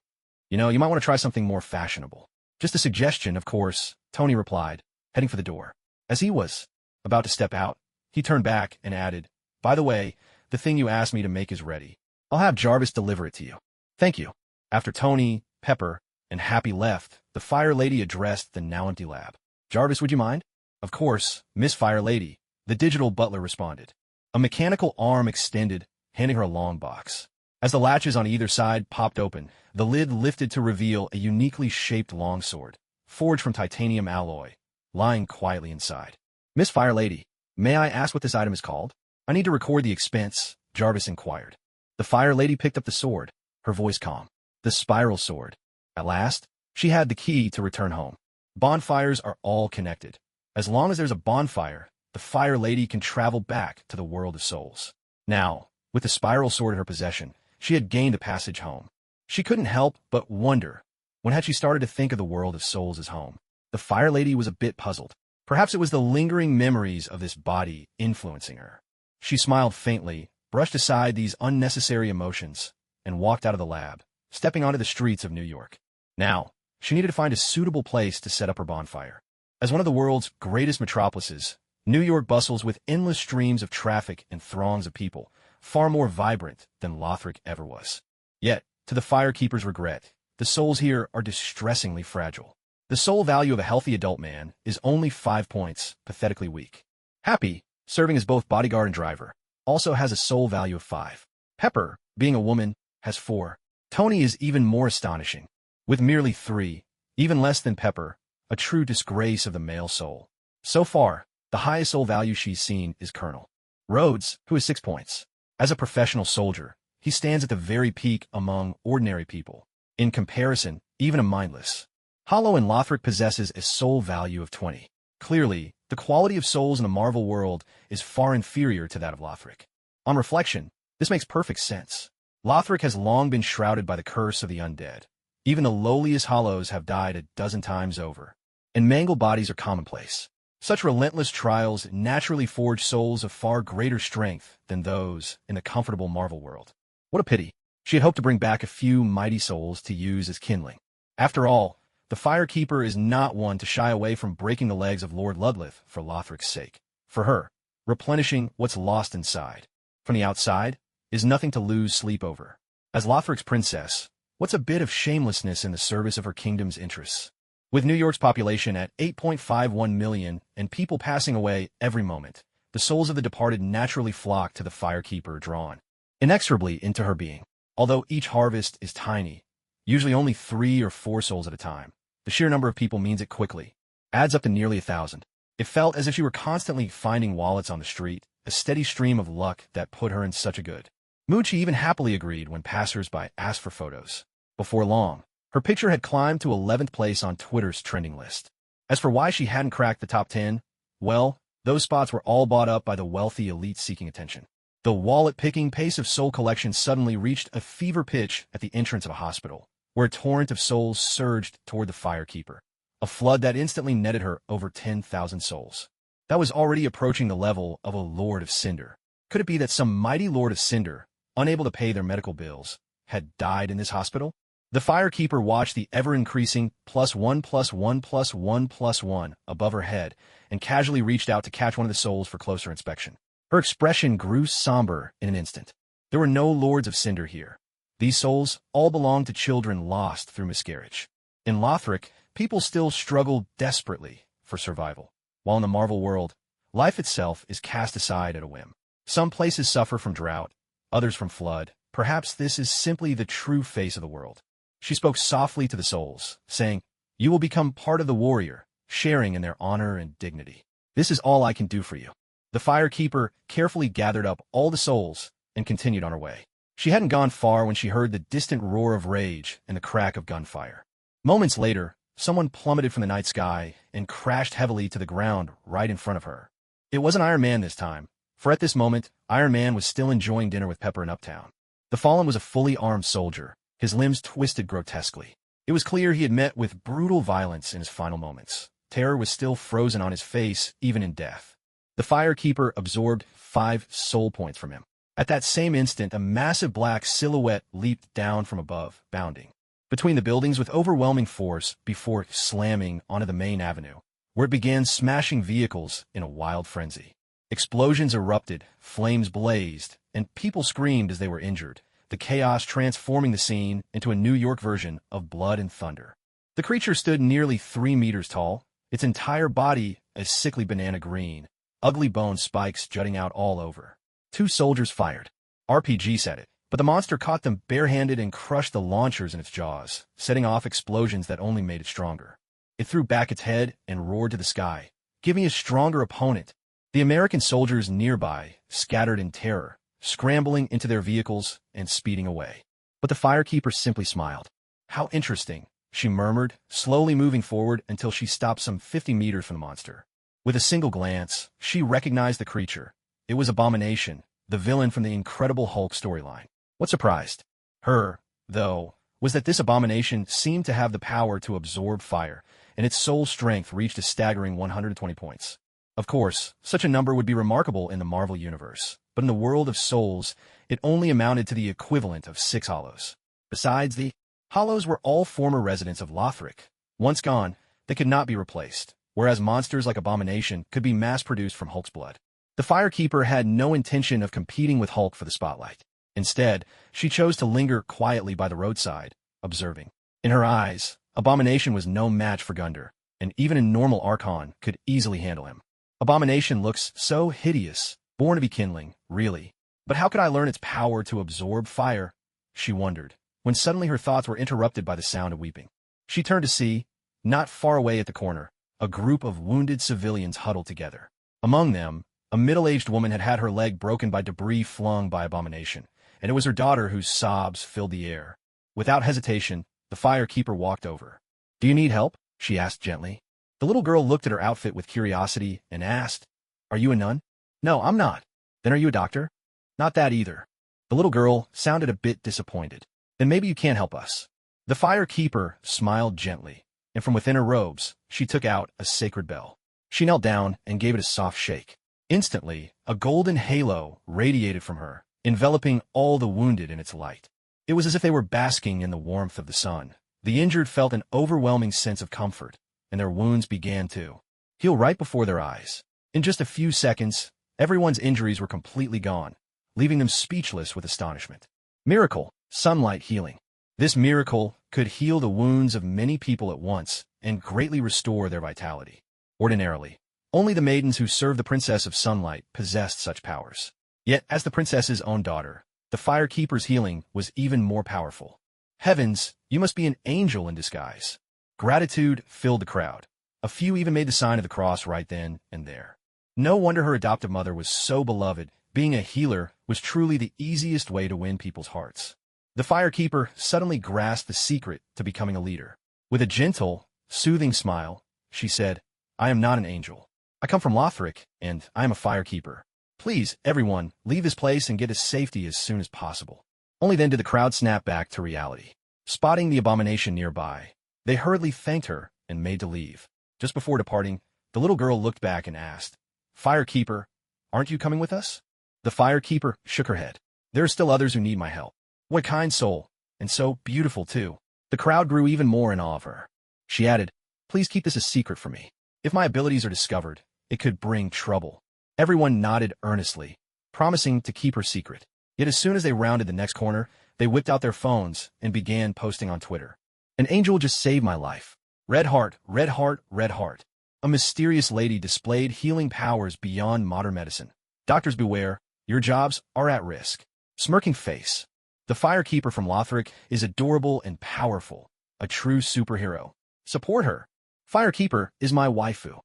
You know, you might want to try something more fashionable. Just a suggestion, of course, Tony replied, heading for the door. As he was about to step out, he turned back and added, By the way, the thing you asked me to make is ready. I'll have Jarvis deliver it to you. Thank you. After Tony, Pepper, and Happy left, the Fire Lady addressed the now empty lab. Jarvis, would you mind? Of course, Miss Fire Lady, the digital butler responded. A mechanical arm extended, handing her a long box. As the latches on either side popped open, the lid lifted to reveal a uniquely shaped longsword, forged from titanium alloy, lying quietly inside. Miss Fire Lady, may I ask what this item is called? I need to record the expense, Jarvis inquired. The Fire Lady picked up the sword, her voice calm. The spiral sword. At last, she had the key to return home. Bonfires are all connected. As long as there's a bonfire, the Fire Lady can travel back to the world of souls. Now, with the spiral sword in her possession, she had gained a passage home. She couldn't help but wonder, when had she started to think of the world of souls as home? The Fire Lady was a bit puzzled. Perhaps it was the lingering memories of this body influencing her. She smiled faintly, brushed aside these unnecessary emotions, and walked out of the lab, stepping onto the streets of New York. Now, she needed to find a suitable place to set up her bonfire. As one of the world's greatest metropolises, New York bustles with endless streams of traffic and throngs of people, far more vibrant than Lothric ever was. Yet, to the firekeeper's regret, the souls here are distressingly fragile. The soul value of a healthy adult man is only 5 points, pathetically weak. Happy, serving as both bodyguard and driver, also has a soul value of 5. Pepper, being a woman, has 4. Tony is even more astonishing, with merely 3, even less than Pepper, a true disgrace of the male soul. So far, the highest soul value she's seen is Colonel Rhodes, who has 6 points. As a professional soldier, he stands at the very peak among ordinary people. In comparison, even a mindless Hollow and Lothric possesses a soul value of 20. Clearly, the quality of souls in the Marvel world is far inferior to that of Lothric. On reflection, this makes perfect sense. Lothric has long been shrouded by the curse of the undead. Even the lowliest hollows have died a dozen times over, and mangled bodies are commonplace. Such relentless trials naturally forge souls of far greater strength than those in the comfortable Marvel world. What a pity. She had hoped to bring back a few mighty souls to use as kindling. After all, the Firekeeper is not one to shy away from breaking the legs of Lord Ludleth for Lothric's sake. For her, replenishing what's lost inside, from the outside, is nothing to lose sleep over. As Lothric's princess, what's a bit of shamelessness in the service of her kingdom's interests? With New York's population at 8.51 million and people passing away every moment, the souls of the departed naturally flock to the Firekeeper, drawn inexorably into her being. Although each harvest is tiny, usually only 3 or 4 souls at a time, the sheer number of people means it quickly adds up to nearly 1,000. It felt as if she were constantly finding wallets on the street, a steady stream of luck that put her in such a good mood she even happily agreed when passers-by asked for photos. Before long, her picture had climbed to 11th place on Twitter's trending list. As for why she hadn't cracked the top 10, well, those spots were all bought up by the wealthy elite seeking attention. The wallet-picking pace of soul collection suddenly reached a fever pitch at the entrance of a hospital, where a torrent of souls surged toward the Firekeeper, a flood that instantly netted her over 10,000 souls. That was already approaching the level of a Lord of Cinder. Could it be that some mighty Lord of Cinder, unable to pay their medical bills, had died in this hospital? The Firekeeper watched the ever-increasing +1+1+1+1 above her head and casually reached out to catch one of the souls for closer inspection. Her expression grew somber in an instant. There were no Lords of Cinder here. These souls all belonged to children lost through miscarriage. In Lothric, people still struggle desperately for survival, while in the Marvel world, life itself is cast aside at a whim. Some places suffer from drought, others from flood. Perhaps this is simply the true face of the world. She spoke softly to the souls, saying, "You will become part of the warrior, sharing in their honor and dignity. This is all I can do for you." The Firekeeper carefully gathered up all the souls and continued on her way. She hadn't gone far when she heard the distant roar of rage and the crack of gunfire. Moments later, someone plummeted from the night sky and crashed heavily to the ground right in front of her. It wasn't Iron Man this time, for at this moment, Iron Man was still enjoying dinner with Pepper in Uptown. The fallen was a fully armed soldier, his limbs twisted grotesquely. It was clear he had met with brutal violence in his final moments. Terror was still frozen on his face, even in death. The Firekeeper absorbed 5 soul points from him. At that same instant, a massive black silhouette leaped down from above, bounding between the buildings with overwhelming force before slamming onto the main avenue, where it began smashing vehicles in a wild frenzy. Explosions erupted, flames blazed, and people screamed as they were injured, the chaos transforming the scene into a New York version of Blood and Thunder. The creature stood nearly 3 meters tall, its entire body a sickly banana green, ugly bone spikes jutting out all over. 2 soldiers fired. RPGs at it, but the monster caught them barehanded and crushed the launchers in its jaws, setting off explosions that only made it stronger. It threw back its head and roared to the sky, giving a stronger opponent. The American soldiers nearby scattered in terror, scrambling into their vehicles and speeding away. But the Firekeeper simply smiled. "How interesting," she murmured, slowly moving forward until she stopped some 50 meters from the monster. With a single glance, she recognized the creature. It was Abomination, the villain from the Incredible Hulk storyline. What surprised her, though, was that this Abomination seemed to have the power to absorb fire, and its soul strength reached a staggering 120 points. Of course, such a number would be remarkable in the Marvel Universe, but in the world of souls, it only amounted to the equivalent of 6 hollows. Besides, the hollows were all former residents of Lothric. Once gone, they could not be replaced, whereas monsters like Abomination could be mass-produced from Hulk's blood. The Firekeeper had no intention of competing with Hulk for the spotlight. Instead, she chose to linger quietly by the roadside, observing. In her eyes, Abomination was no match for Gunder, and even a normal Archon could easily handle him. Abomination looks so hideous, born to be kindling, really. But how could I learn its power to absorb fire? She wondered, when suddenly her thoughts were interrupted by the sound of weeping. She turned to see, not far away at the corner, a group of wounded civilians huddled together. Among them, a middle-aged woman had her leg broken by debris flung by Abomination, and it was her daughter whose sobs filled the air. Without hesitation, the Firekeeper walked over. "Do you need help?" she asked gently. The little girl looked at her outfit with curiosity and asked, "Are you a nun?" "No, I'm not." "Then are you a doctor?" "Not that either." The little girl sounded a bit disappointed. "Then maybe you can't help us." The Firekeeper smiled gently, and from within her robes, she took out a sacred bell. She knelt down and gave it a soft shake. Instantly, a golden halo radiated from her, enveloping all the wounded in its light. It was as if they were basking in the warmth of the sun. The injured felt an overwhelming sense of comfort, and their wounds began to heal right before their eyes. In just a few seconds, everyone's injuries were completely gone, leaving them speechless with astonishment. Miracle, sunlight healing. This miracle could heal the wounds of many people at once and greatly restore their vitality. Ordinarily, only the maidens who served the Princess of Sunlight possessed such powers. Yet, as the princess's own daughter, the Firekeeper's healing was even more powerful. Heavens, you must be an angel in disguise. Gratitude filled the crowd. A few even made the sign of the cross right then and there. No wonder her adoptive mother was so beloved. Being a healer was truly the easiest way to win people's hearts. The Firekeeper suddenly grasped the secret to becoming a leader. With a gentle, soothing smile, she said, "I am not an angel. I come from Lothric, and I am a Firekeeper. Please, everyone, leave this place and get to safety as soon as possible." Only then did the crowd snap back to reality. Spotting the abomination nearby, they hurriedly thanked her and made to leave. Just before departing, the little girl looked back and asked, "Firekeeper, aren't you coming with us?" The Firekeeper shook her head. "There are still others who need my help." What kind soul, and so beautiful too. The crowd grew even more in awe of her. She added, "Please keep this a secret from me. If my abilities are discovered, it could bring trouble." Everyone nodded earnestly, promising to keep her secret. Yet as soon as they rounded the next corner, they whipped out their phones and began posting on Twitter. "An angel just saved my life. Red heart, red heart, red heart." A mysterious lady displayed healing powers beyond modern medicine. "Doctors beware, your jobs are at risk." Smirking face. The Firekeeper from Lothric is adorable and powerful, a true superhero. Support her. Firekeeper is my waifu.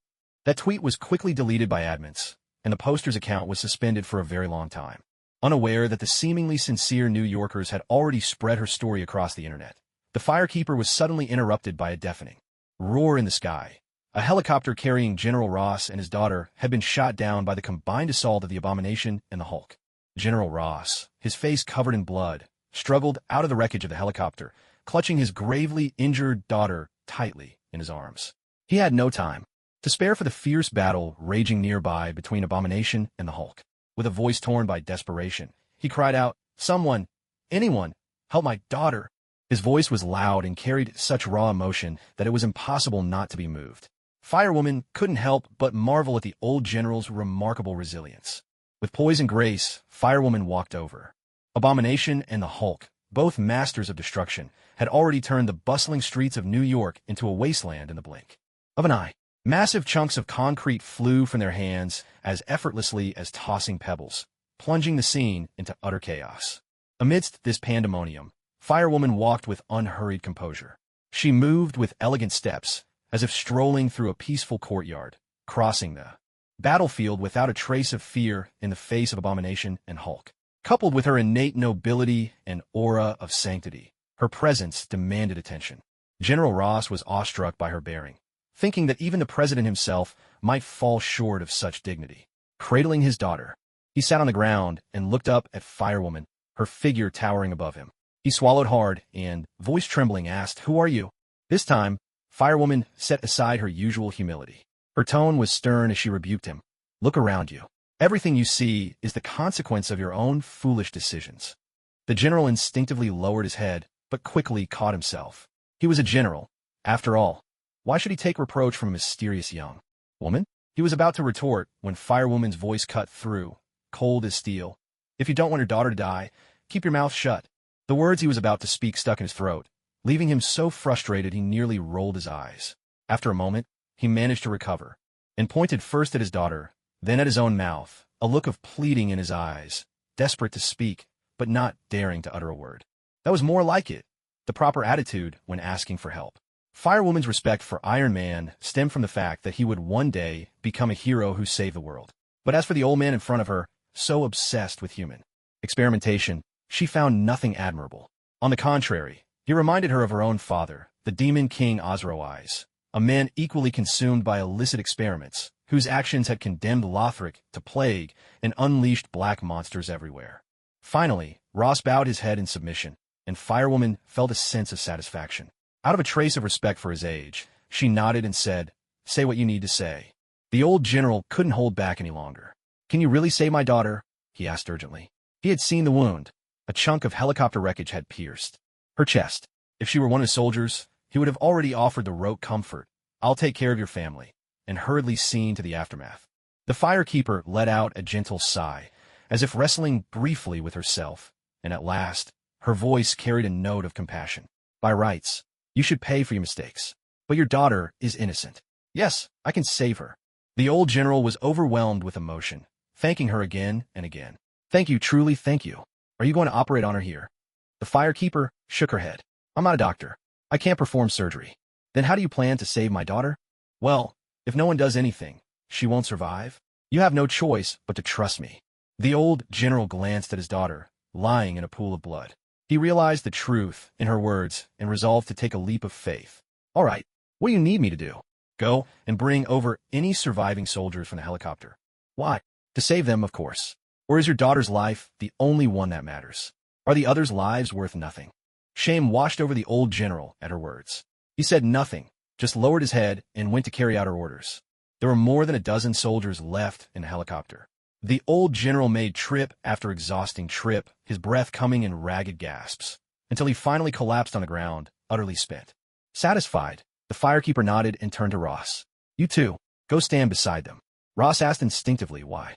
That tweet was quickly deleted by admins, and the poster's account was suspended for a very long time. Unaware that the seemingly sincere New Yorkers had already spread her story across the internet, the Firekeeper was suddenly interrupted by a deafening roar in the sky. A helicopter carrying General Ross and his daughter had been shot down by the combined assault of the Abomination and the Hulk. General Ross, his face covered in blood, struggled out of the wreckage of the helicopter, clutching his gravely injured daughter tightly in his arms. He had no time to spare for the fierce battle raging nearby between Abomination and the Hulk. With a voice torn by desperation, he cried out, "Someone, anyone, help my daughter." His voice was loud and carried such raw emotion that it was impossible not to be moved. Firewoman couldn't help but marvel at the old general's remarkable resilience. With poise and grace, Firewoman walked over. Abomination and the Hulk, both masters of destruction, had already turned the bustling streets of New York into a wasteland in the blink of an eye. Massive chunks of concrete flew from their hands as effortlessly as tossing pebbles, plunging the scene into utter chaos. Amidst this pandemonium, Firewoman walked with unhurried composure. She moved with elegant steps, as if strolling through a peaceful courtyard, crossing the battlefield without a trace of fear in the face of Abomination and Hulk. Coupled with her innate nobility and aura of sanctity, her presence demanded attention. General Ross was awestruck by her bearing, thinking that even the president himself might fall short of such dignity. Cradling his daughter, he sat on the ground and looked up at Firewoman, her figure towering above him. He swallowed hard and, voice trembling, asked, "Who are you?" This time, Firewoman set aside her usual humility. Her tone was stern as she rebuked him. "Look around you. Everything you see is the consequence of your own foolish decisions." The general instinctively lowered his head, but quickly caught himself. He was a general. After all, why should he take reproach from a mysterious young woman? He was about to retort when Firewoman's voice cut through, cold as steel. "If you don't want your daughter to die, keep your mouth shut." The words he was about to speak stuck in his throat, leaving him so frustrated he nearly rolled his eyes. After a moment, he managed to recover, and pointed first at his daughter, then at his own mouth, a look of pleading in his eyes, desperate to speak, but not daring to utter a word. That was more like it, the proper attitude when asking for help. Firewoman's respect for Iron Man stemmed from the fact that he would one day become a hero who saved the world. But as for the old man in front of her, so obsessed with human experimentation, she found nothing admirable. On the contrary, he reminded her of her own father, the Demon King Osroes, a man equally consumed by illicit experiments, whose actions had condemned Lothric to plague and unleashed black monsters everywhere. Finally, Ross bowed his head in submission, and Firewoman felt a sense of satisfaction. Out of a trace of respect for his age, she nodded and said, "Say what you need to say." The old general couldn't hold back any longer. "Can you really save my daughter?" he asked urgently. He had seen the wound. A chunk of helicopter wreckage had pierced her chest. If she were one of his soldiers, he would have already offered the rote comfort, "I'll take care of your family," and hurriedly seen to the aftermath. The firekeeper let out a gentle sigh, as if wrestling briefly with herself, and at last, her voice carried a note of compassion. "By rights, you should pay for your mistakes. But your daughter is innocent. Yes, I can save her." The old general was overwhelmed with emotion, thanking her again and again. "Thank you, truly thank you. Are you going to operate on her here?" The firekeeper shook her head. "I'm not a doctor. I can't perform surgery." "Then how do you plan to save my daughter?" "Well, if no one does anything, she won't survive. You have no choice but to trust me." The old general glanced at his daughter, lying in a pool of blood. He realized the truth in her words and resolved to take a leap of faith. "All right, what do you need me to do?" "Go and bring over any surviving soldiers from the helicopter." "Why?" "To save them, of course. Or is your daughter's life the only one that matters? Are the others' lives worth nothing?" Shame washed over the old general at her words. He said nothing, just lowered his head and went to carry out her orders. There were more than a dozen soldiers left in the helicopter. The old general made trip after exhausting trip, his breath coming in ragged gasps, until he finally collapsed on the ground, utterly spent. Satisfied, the firekeeper nodded and turned to Ross. "You too, go stand beside them." Ross asked instinctively why.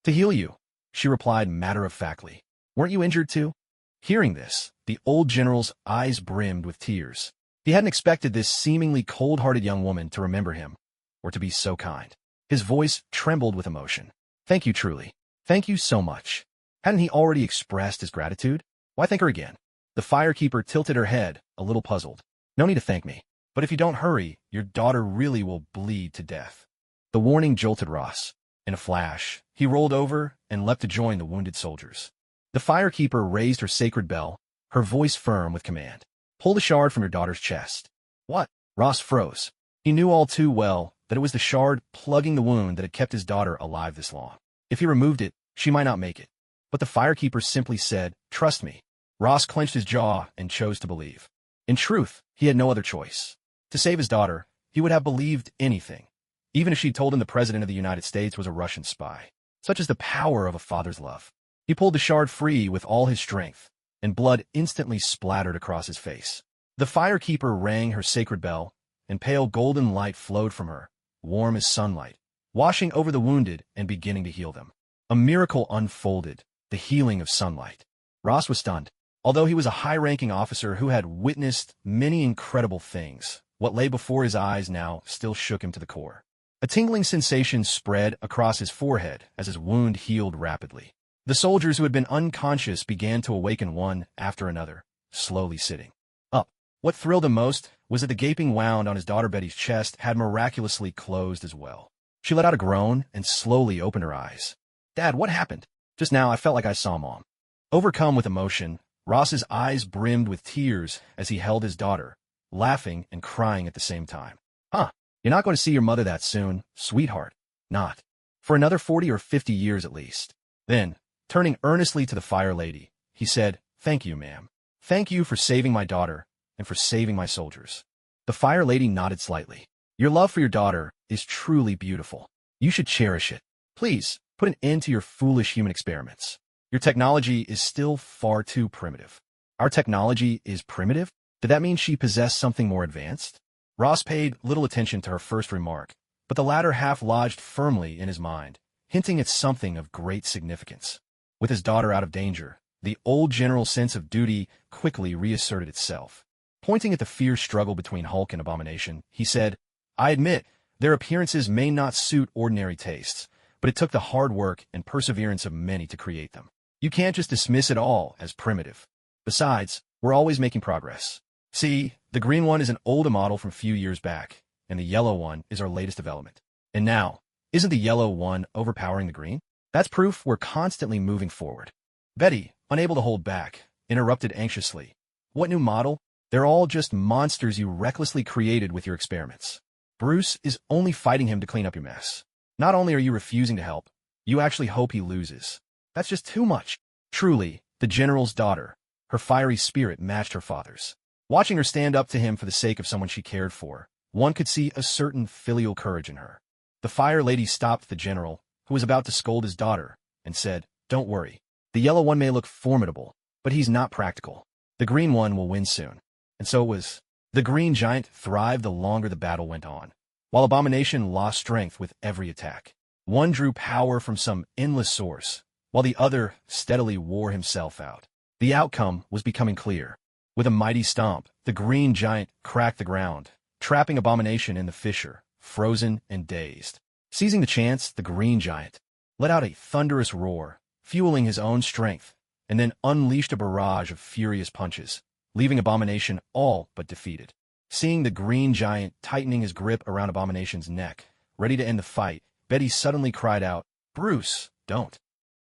"To heal you," she replied matter-of-factly. "Weren't you injured too?" Hearing this, the old general's eyes brimmed with tears. He hadn't expected this seemingly cold-hearted young woman to remember him, or to be so kind. His voice trembled with emotion. "Thank you truly. Thank you so much." Hadn't he already expressed his gratitude? Why thank her again? The firekeeper tilted her head, a little puzzled. "No need to thank me. But if you don't hurry, your daughter really will bleed to death." The warning jolted Ross. In a flash, he rolled over and leapt to join the wounded soldiers. The firekeeper raised her sacred bell, her voice firm with command. "Pull the shard from your daughter's chest." "What?" Ross froze. He knew all too well that it was the shard plugging the wound that had kept his daughter alive this long. If he removed it, she might not make it. But the firekeeper simply said, "Trust me." Ross clenched his jaw and chose to believe. In truth, he had no other choice. To save his daughter, he would have believed anything, even if she'd told him the President of the United States was a Russian spy. Such is the power of a father's love. He pulled the shard free with all his strength, and blood instantly splattered across his face. The firekeeper rang her sacred bell, and pale golden light flowed from her, warm as sunlight, washing over the wounded and beginning to heal them. A miracle unfolded, the healing of sunlight. Ross was stunned. Although he was a high-ranking officer who had witnessed many incredible things, what lay before his eyes now still shook him to the core. A tingling sensation spread across his forehead as his wound healed rapidly. The soldiers who had been unconscious began to awaken one after another, slowly sitting up. What thrilled him most was that the gaping wound on his daughter Betty's chest had miraculously closed as well. She let out a groan and slowly opened her eyes. "Dad, what happened?" "Just now I felt like I saw Mom." Overcome with emotion, Ross's eyes brimmed with tears as he held his daughter, laughing and crying at the same time. "Huh, you're not going to see your mother that soon, sweetheart. Not for another 40 or 50 years at least." Then, turning earnestly to the fire lady, he said, "Thank you, ma'am. Thank you for saving my daughter and for saving my soldiers." The fire lady nodded slightly. "Your love for your daughter is truly beautiful. You should cherish it. Please, put an end to your foolish human experiments. Your technology is still far too primitive." "Our technology is primitive?" Did that mean she possessed something more advanced? Ross paid little attention to her first remark, but the latter half lodged firmly in his mind, hinting at something of great significance. With his daughter out of danger, the old general's sense of duty quickly reasserted itself. Pointing at the fierce struggle between Hulk and Abomination, he said, "I admit, their appearances may not suit ordinary tastes, but it took the hard work and perseverance of many to create them. You can't just dismiss it all as primitive. Besides, we're always making progress. See, the green one is an older model from a few years back, and the yellow one is our latest development. And now, isn't the yellow one overpowering the green? That's proof we're constantly moving forward." Betty, unable to hold back, interrupted anxiously. "What new model? They're all just monsters you recklessly created with your experiments. Bruce is only fighting him to clean up your mess. Not only are you refusing to help, you actually hope he loses. That's just too much." Truly, the general's daughter, her fiery spirit matched her father's. Watching her stand up to him for the sake of someone she cared for, one could see a certain filial courage in her. The fire lady stopped the general, who was about to scold his daughter, and said, "Don't worry. The yellow one may look formidable, but he's not practical. The green one will win soon." And so it was. The green giant thrived the longer the battle went on, while Abomination lost strength with every attack. One drew power from some endless source, while the other steadily wore himself out. The outcome was becoming clear. With a mighty stomp, the green giant cracked the ground, trapping Abomination in the fissure, frozen and dazed. Seizing the chance, the green giant let out a thunderous roar, fueling his own strength, and then unleashed a barrage of furious punches, leaving Abomination all but defeated. Seeing the green giant tightening his grip around Abomination's neck, ready to end the fight, Betty suddenly cried out, "Bruce, don't."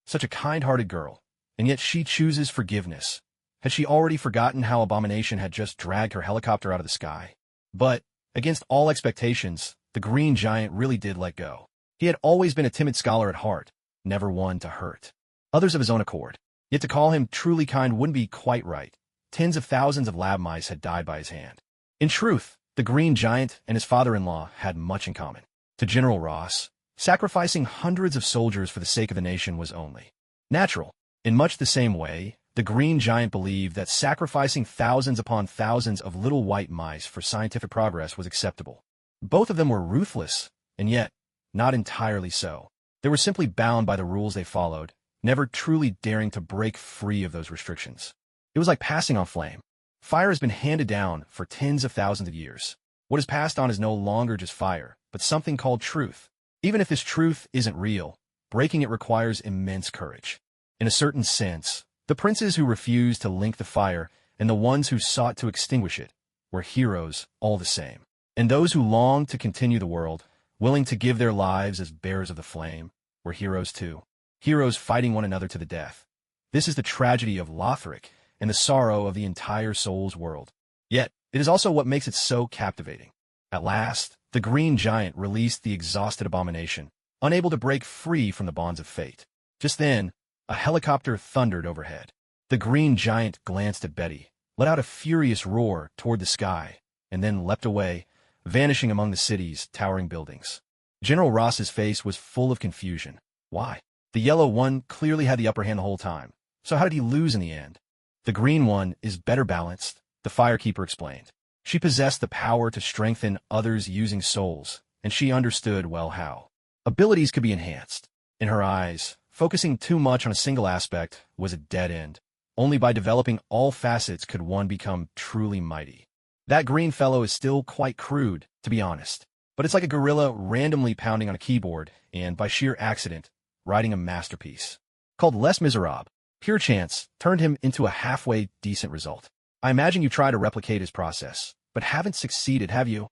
Such a kind-hearted girl, and yet she chooses forgiveness. Had she already forgotten how Abomination had just dragged her helicopter out of the sky? But, against all expectations, the green giant really did let go. He had always been a timid scholar at heart, never one to hurt others of his own accord. Yet to call him truly kind wouldn't be quite right. Tens of thousands of lab mice had died by his hand. In truth, the green giant and his father-in-law had much in common. To General Ross, sacrificing hundreds of soldiers for the sake of the nation was only natural. In much the same way, the green giant believed that sacrificing thousands upon thousands of little white mice for scientific progress was acceptable. Both of them were ruthless, and yet, not entirely so. They were simply bound by the rules they followed, never truly daring to break free of those restrictions. It was like passing on flame. Fire has been handed down for tens of thousands of years. What is passed on is no longer just fire, but something called truth. Even if this truth isn't real, breaking it requires immense courage. In a certain sense, the princes who refused to link the fire and the ones who sought to extinguish it were heroes all the same. And those who longed to continue the world, willing to give their lives as bearers of the flame, were heroes too. Heroes fighting one another to the death. This is the tragedy of Lothric and the sorrow of the entire Souls world. Yet, it is also what makes it so captivating. At last, the green giant released the exhausted Abomination, unable to break free from the bonds of fate. Just then, a helicopter thundered overhead. The green giant glanced at Betty, let out a furious roar toward the sky, and then leapt away, vanishing among the city's towering buildings. General Ross's face was full of confusion. Why? The yellow one clearly had the upper hand the whole time. So how did he lose in the end? The green one is better balanced, the firekeeper explained. She possessed the power to strengthen others using souls, and she understood well how. Abilities could be enhanced. In her eyes, focusing too much on a single aspect was a dead end. Only by developing all facets could one become truly mighty. That green fellow is still quite crude, to be honest. But it's like a gorilla randomly pounding on a keyboard and, by sheer accident, writing a masterpiece. Called Les Miserables, pure chance turned him into a halfway decent result. I imagine you try to replicate his process, but haven't succeeded, have you?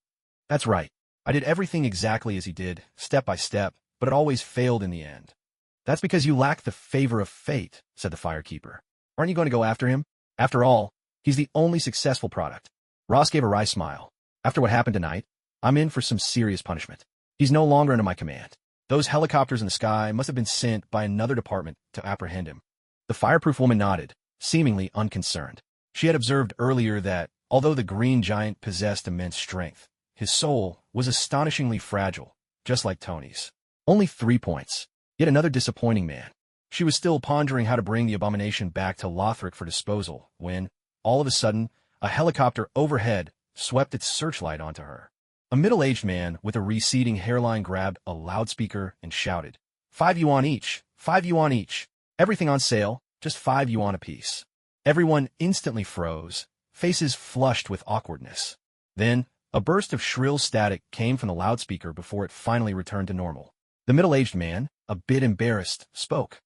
That's right. I did everything exactly as he did, step by step, but it always failed in the end. That's because you lack the favor of fate, said the firekeeper. Aren't you going to go after him? After all, he's the only successful product. Ross gave a wry smile. After what happened tonight, I'm in for some serious punishment. He's no longer under my command. Those helicopters in the sky must have been sent by another department to apprehend him. The fireproof woman nodded, seemingly unconcerned. She had observed earlier that, although the green giant possessed immense strength, his soul was astonishingly fragile, just like Tony's. Only 3 points. Yet another disappointing man. She was still pondering how to bring the Abomination back to Lothric for disposal, when, all of a sudden, a helicopter overhead swept its searchlight onto her. A middle-aged man with a receding hairline grabbed a loudspeaker and shouted, "5 yuan each, 5 yuan each. Everything on sale, just 5 yuan apiece." Everyone instantly froze, faces flushed with awkwardness. Then, a burst of shrill static came from the loudspeaker before it finally returned to normal. The middle-aged man, a bit embarrassed, spoke.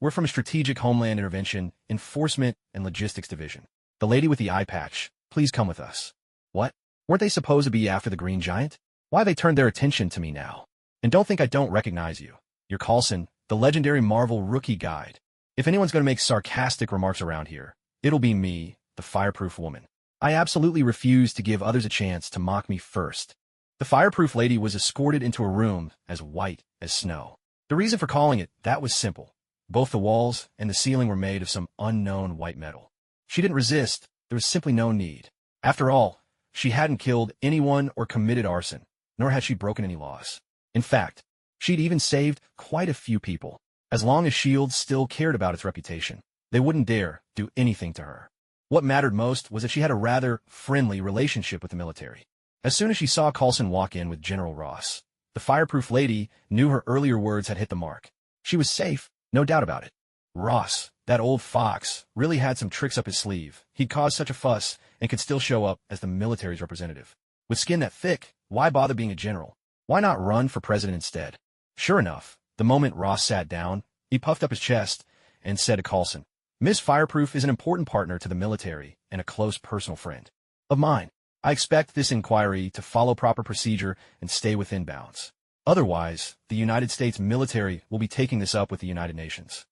We're from Strategic Homeland Intervention, Enforcement, and Logistics Division. The lady with the eye patch, please come with us." What? Weren't they supposed to be after the green giant? Why have they turned their attention to me now? And don't think I don't recognize you. You're Coulson, the legendary Marvel rookie guide. If anyone's going to make sarcastic remarks around here, it'll be me, the fireproof woman. I absolutely refuse to give others a chance to mock me first. The fireproof lady was escorted into a room as white as snow. The reason for calling it that was simple. Both the walls and the ceiling were made of some unknown white metal. She didn't resist. There was simply no need. After all, she hadn't killed anyone or committed arson, nor had she broken any laws. In fact, she'd even saved quite a few people. As long as S.H.I.E.L.D. still cared about its reputation, they wouldn't dare do anything to her. What mattered most was that she had a rather friendly relationship with the military. As soon as she saw Coulson walk in with General Ross, the fireproof lady knew her earlier words had hit the mark. She was safe, no doubt about it. Ross, that old fox, really had some tricks up his sleeve. He'd caused such a fuss and could still show up as the military's representative. With skin that thick, why bother being a general? Why not run for president instead? Sure enough, the moment Ross sat down, he puffed up his chest and said to Coulson, "Miss Fireproof is an important partner to the military and a close personal friend of mine. I expect this inquiry to follow proper procedure and stay within bounds. Otherwise, the United States military will be taking this up with the United Nations."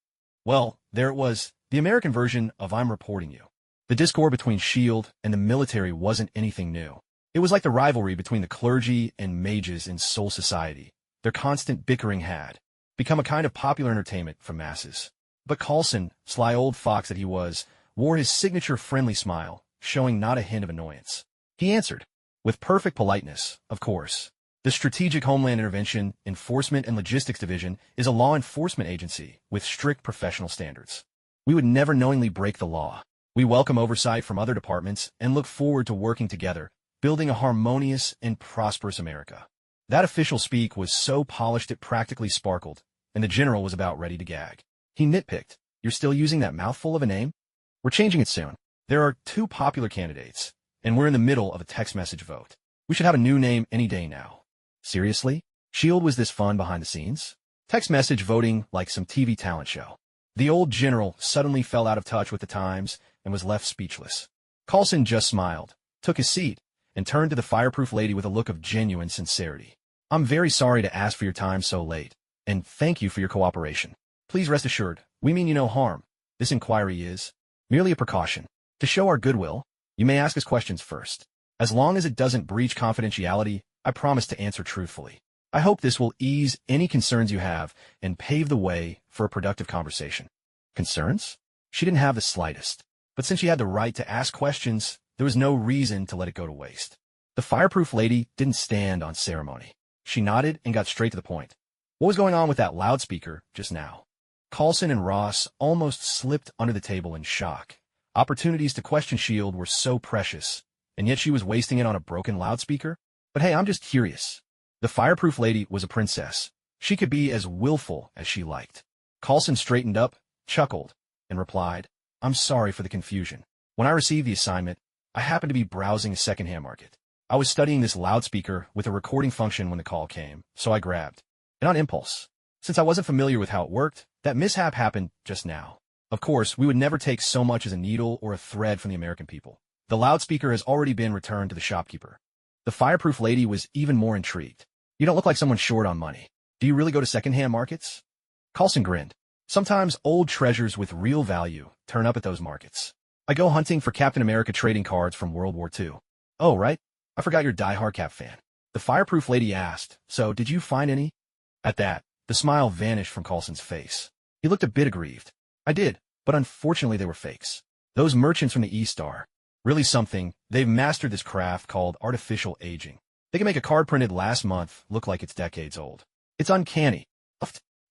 Well, there it was, the American version of I'm reporting you. The discord between S.H.I.E.L.D. and the military wasn't anything new. It was like the rivalry between the clergy and mages in Soul Society. Their constant bickering had become a kind of popular entertainment for masses. But Coulson, sly old fox that he was, wore his signature friendly smile, showing not a hint of annoyance. He answered, with perfect politeness, of course. The Strategic Homeland Intervention, Enforcement and Logistics Division is a law enforcement agency with strict professional standards. We would never knowingly break the law. We welcome oversight from other departments and look forward to working together, building a harmonious and prosperous America. That official speak was so polished it practically sparkled, and the general was about ready to gag. He nitpicked, "You're still using that mouthful of a name? We're changing it soon. There are 2 popular candidates, and we're in the middle of a text message vote. We should have a new name any day now." Seriously? S.H.I.E.L.D. was this fun behind the scenes? Text message voting like some TV talent show. The old general suddenly fell out of touch with the times and was left speechless. Coulson just smiled, took his seat, and turned to the fireproof lady with a look of genuine sincerity. "I'm very sorry to ask for your time so late, and thank you for your cooperation. Please rest assured, we mean you no harm. This inquiry is merely a precaution. To show our goodwill, you may ask us questions first. As long as it doesn't breach confidentiality, I promise to answer truthfully. I hope this will ease any concerns you have and pave the way for a productive conversation." Concerns? She didn't have the slightest. But since she had the right to ask questions, there was no reason to let it go to waste. The fireproof lady didn't stand on ceremony. She nodded and got straight to the point. What was going on with that loudspeaker just now? Coulson and Ross almost slipped under the table in shock. Opportunities to question S.H.I.E.L.D. were so precious, and yet she was wasting it on a broken loudspeaker? But hey, I'm just curious. The fireproof lady was a princess. She could be as willful as she liked. Coulson straightened up, chuckled, and replied, "I'm sorry for the confusion. When I received the assignment, I happened to be browsing a second-hand market. I was studying this loudspeaker with a recording function when the call came, so I grabbed it on impulse. Since I wasn't familiar with how it worked, that mishap happened just now. Of course, we would never take so much as a needle or a thread from the American people. The loudspeaker has already been returned to the shopkeeper." The fireproof lady was even more intrigued. "You don't look like someone short on money. Do you really go to second-hand markets?" Coulson grinned. "Sometimes old treasures with real value turn up at those markets. I go hunting for Captain America trading cards from World War II. "Oh, right. I forgot you're a die-hard Cap fan." The fireproof lady asked, "So, did you find any?" At that, the smile vanished from Coulson's face. He looked a bit aggrieved. "I did, but unfortunately they were fakes. Those merchants from the East are really something. They've mastered this craft called artificial aging. They can make a card printed last month look like it's decades old. It's uncanny."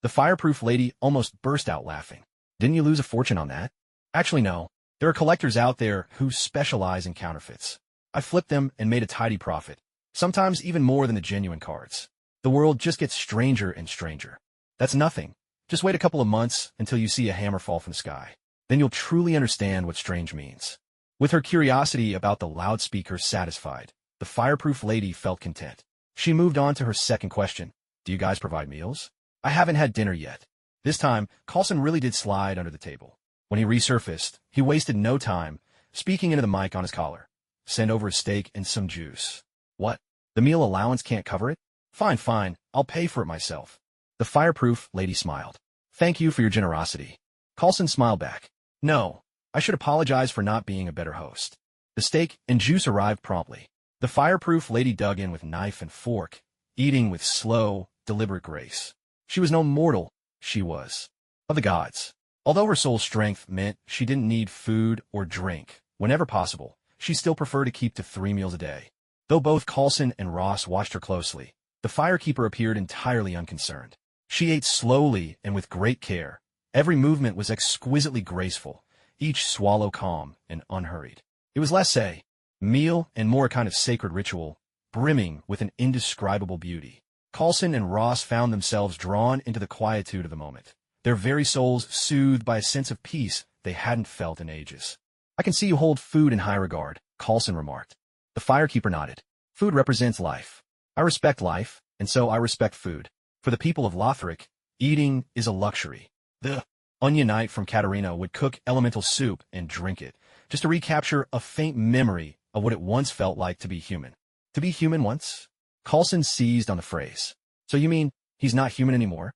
The fireproof lady almost burst out laughing. "Didn't you lose a fortune on that?" "Actually, no. There are collectors out there who specialize in counterfeits. I flipped them and made a tidy profit, sometimes even more than the genuine cards. The world just gets stranger and stranger." "That's nothing. Just wait a couple of months until you see a hammer fall from the sky. Then you'll truly understand what strange means." With her curiosity about the loudspeaker satisfied, the fireproof lady felt content. She moved on to her second question. "Do you guys provide meals?" "I haven't had dinner yet." This time, Coulson really did slide under the table. When he resurfaced, he wasted no time, speaking into the mic on his collar. "Send over a steak and some juice." "What? The meal allowance can't cover it?" Fine, I'll pay for it myself." The fireproof lady smiled. "Thank you for your generosity." Coulson smiled back. "No, I should apologize for not being a better host." The steak and juice arrived promptly. The fireproof lady dug in with knife and fork, eating with slow, deliberate grace. She was no mortal. She was of the gods. Although her soul's strength meant she didn't need food or drink, whenever possible, she still preferred to keep to 3 meals a day. Though both Coulson and Ross watched her closely, The firekeeper appeared entirely unconcerned. She ate slowly and with great care. Every movement was exquisitely graceful, each swallow calm and unhurried. It was less a meal and more a kind of sacred ritual, brimming with an indescribable beauty. Coulson and Ross found themselves drawn into the quietude of the moment, their very souls soothed by a sense of peace they hadn't felt in ages. "I can see you hold food in high regard," Coulson remarked. The firekeeper nodded. "Food represents life. I respect life, and so I respect food. For the people of Lothric, eating is a luxury. The Onion Knight from Katarina would cook elemental soup and drink it, just to recapture a faint memory of what it once felt like to be human." To be human once? Coulson seized on the phrase. "So you mean he's not human anymore?"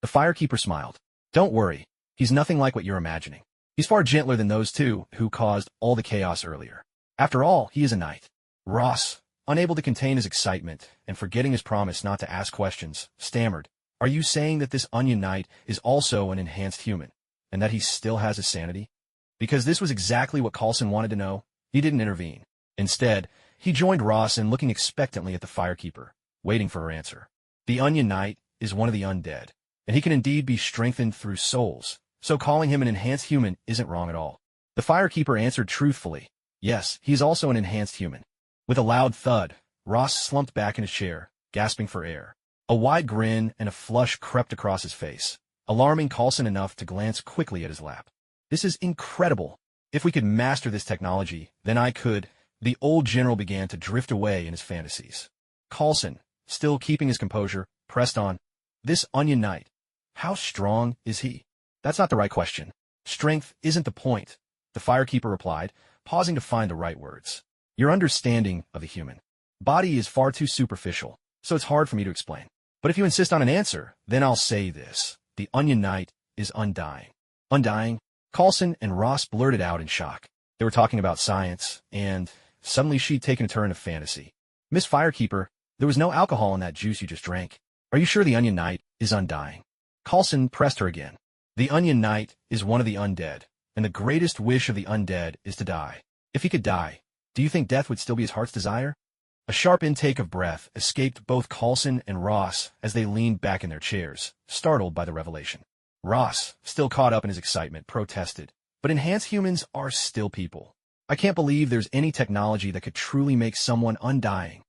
The firekeeper smiled. "Don't worry, he's nothing like what you're imagining. He's far gentler than those two who caused all the chaos earlier. After all, he is a knight." Ross, unable to contain his excitement and forgetting his promise not to ask questions, stammered, "Are you saying that this Onion Knight is also an enhanced human, and that he still has his sanity?" Because this was exactly what Coulson wanted to know, he didn't intervene. Instead, he joined Ross in looking expectantly at the firekeeper, waiting for her answer. "The Onion Knight is one of the undead, and he can indeed be strengthened through souls, so calling him an enhanced human isn't wrong at all." The firekeeper answered truthfully, "Yes, he is also an enhanced human." With a loud thud, Ross slumped back in his chair, gasping for air. A wide grin and a flush crept across his face, alarming Coulson enough to glance quickly at his lap. "This is incredible. If we could master this technology, then I could—" The old general began to drift away in his fantasies. Coulson, still keeping his composure, pressed on. "This Onion Knight, how strong is he?" "That's not the right question. Strength isn't the point," the firekeeper replied, pausing to find the right words. "Your understanding of the human body is far too superficial, so it's hard for me to explain. But if you insist on an answer, then I'll say this. The Onion Knight is undying." "Undying?" Coulson and Ross blurted out in shock. They were talking about science, and suddenly she'd taken a turn of fantasy. "Miss Firekeeper, there was no alcohol in that juice you just drank. Are you sure the Onion Knight is undying?" Coulson pressed her again. "The Onion Knight is one of the undead, and the greatest wish of the undead is to die. If he could die, do you think death would still be his heart's desire?" A sharp intake of breath escaped both Coulson and Ross as they leaned back in their chairs, startled by the revelation. Ross, still caught up in his excitement, protested, "But enhanced humans are still people. I can't believe there's any technology that could truly make someone undying."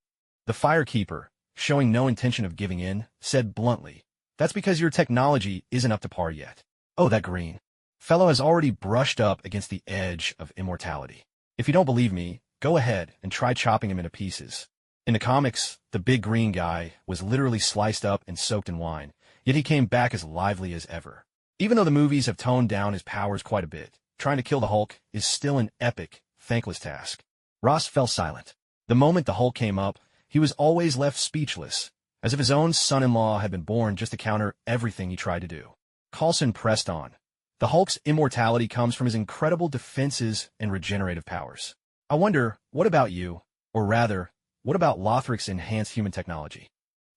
The firekeeper, showing no intention of giving in, said bluntly, "That's because your technology isn't up to par yet. Oh, that green fellow has already brushed up against the edge of immortality. If you don't believe me, go ahead and try chopping him into pieces." In the comics, the big green guy was literally sliced up and soaked in wine, yet he came back as lively as ever. Even though the movies have toned down his powers quite a bit, trying to kill the Hulk is still an epic, thankless task. Ross fell silent. The moment the Hulk came up, he was always left speechless, as if his own son-in-law had been born just to counter everything he tried to do. Coulson pressed on. "The Hulk's immortality comes from his incredible defenses and regenerative powers. I wonder, what about you? Or rather, what about Lothric's enhanced human technology?"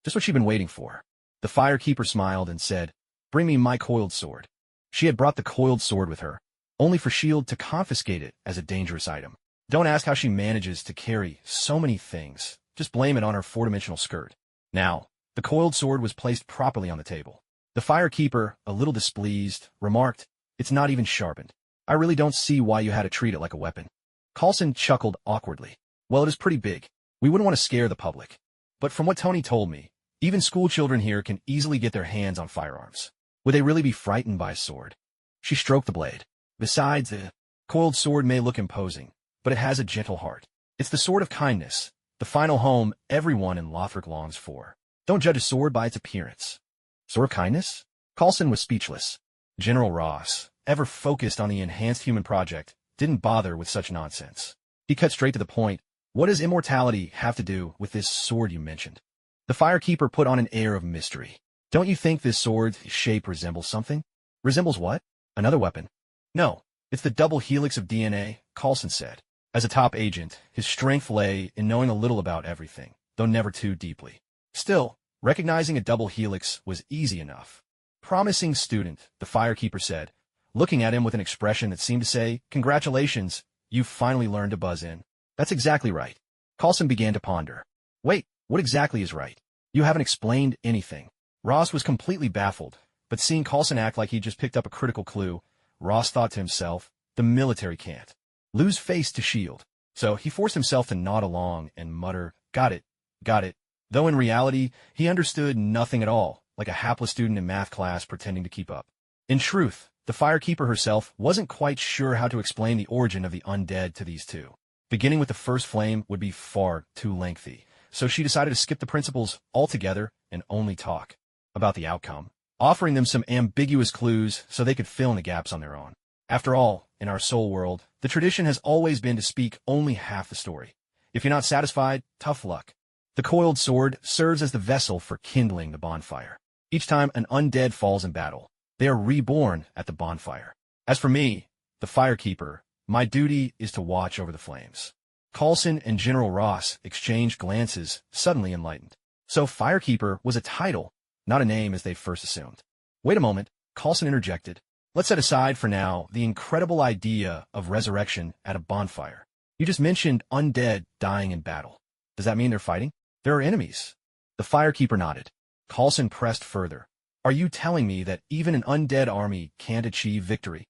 Just what she'd been waiting for. The firekeeper smiled and said, "Bring me my coiled sword." She had brought the coiled sword with her, only for S.H.I.E.L.D. to confiscate it as a dangerous item. Don't ask how she manages to carry so many things. Just blame it on her four-dimensional skirt. Now, the coiled sword was placed properly on the table. The firekeeper, a little displeased, remarked, "It's not even sharpened. I really don't see why you had to treat it like a weapon." Coulson chuckled awkwardly. "Well, it is pretty big. We wouldn't want to scare the public. But from what Tony told me, even schoolchildren here can easily get their hands on firearms. Would they really be frightened by a sword?" She stroked the blade. "Besides, the coiled sword may look imposing, but it has a gentle heart. It's the sword of kindness, the final home everyone in Lothric longs for. Don't judge a sword by its appearance." "Sword of kindness?" Coulson was speechless. General Ross, ever focused on the enhanced human project, didn't bother with such nonsense. He cut straight to the point. "What does immortality have to do with this sword you mentioned?" The firekeeper put on an air of mystery. "Don't you think this sword's shape resembles something?" "Resembles what?" "Another weapon." "No, it's the double helix of DNA," Coulson said. As a top agent, his strength lay in knowing a little about everything, though never too deeply. Still, recognizing a double helix was easy enough. "Promising student," the firekeeper said, looking at him with an expression that seemed to say, "Congratulations, you've finally learned to buzz in." "That's exactly right." Coulson began to ponder. "Wait, what exactly is right?" You haven't explained anything. Ross was completely baffled, but seeing Coulson act like he'd just picked up a critical clue, Ross thought to himself, the military can't lose face to shield. So he forced himself to nod along and mutter, got it, though in reality, he understood nothing at all, like a hapless student in math class pretending to keep up. In truth, the firekeeper herself wasn't quite sure how to explain the origin of the undead to these two. Beginning with the first flame would be far too lengthy, so she decided to skip the principles altogether and only talk about the outcome, offering them some ambiguous clues so they could fill in the gaps on their own. After all, in our soul world, the tradition has always been to speak only half the story. If you're not satisfied, tough luck. The coiled sword serves as the vessel for kindling the bonfire. Each time an undead falls in battle, they are reborn at the bonfire. As for me, the firekeeper, my duty is to watch over the flames. Coulson and General Ross exchanged glances, suddenly enlightened. So firekeeper was a title, not a name as they first assumed. Wait a moment, Coulson interjected. Let's set aside for now the incredible idea of resurrection at a bonfire. You just mentioned undead dying in battle. Does that mean they're fighting? There are enemies. The firekeeper nodded. Coulson pressed further. Are you telling me that even an undead army can't achieve victory?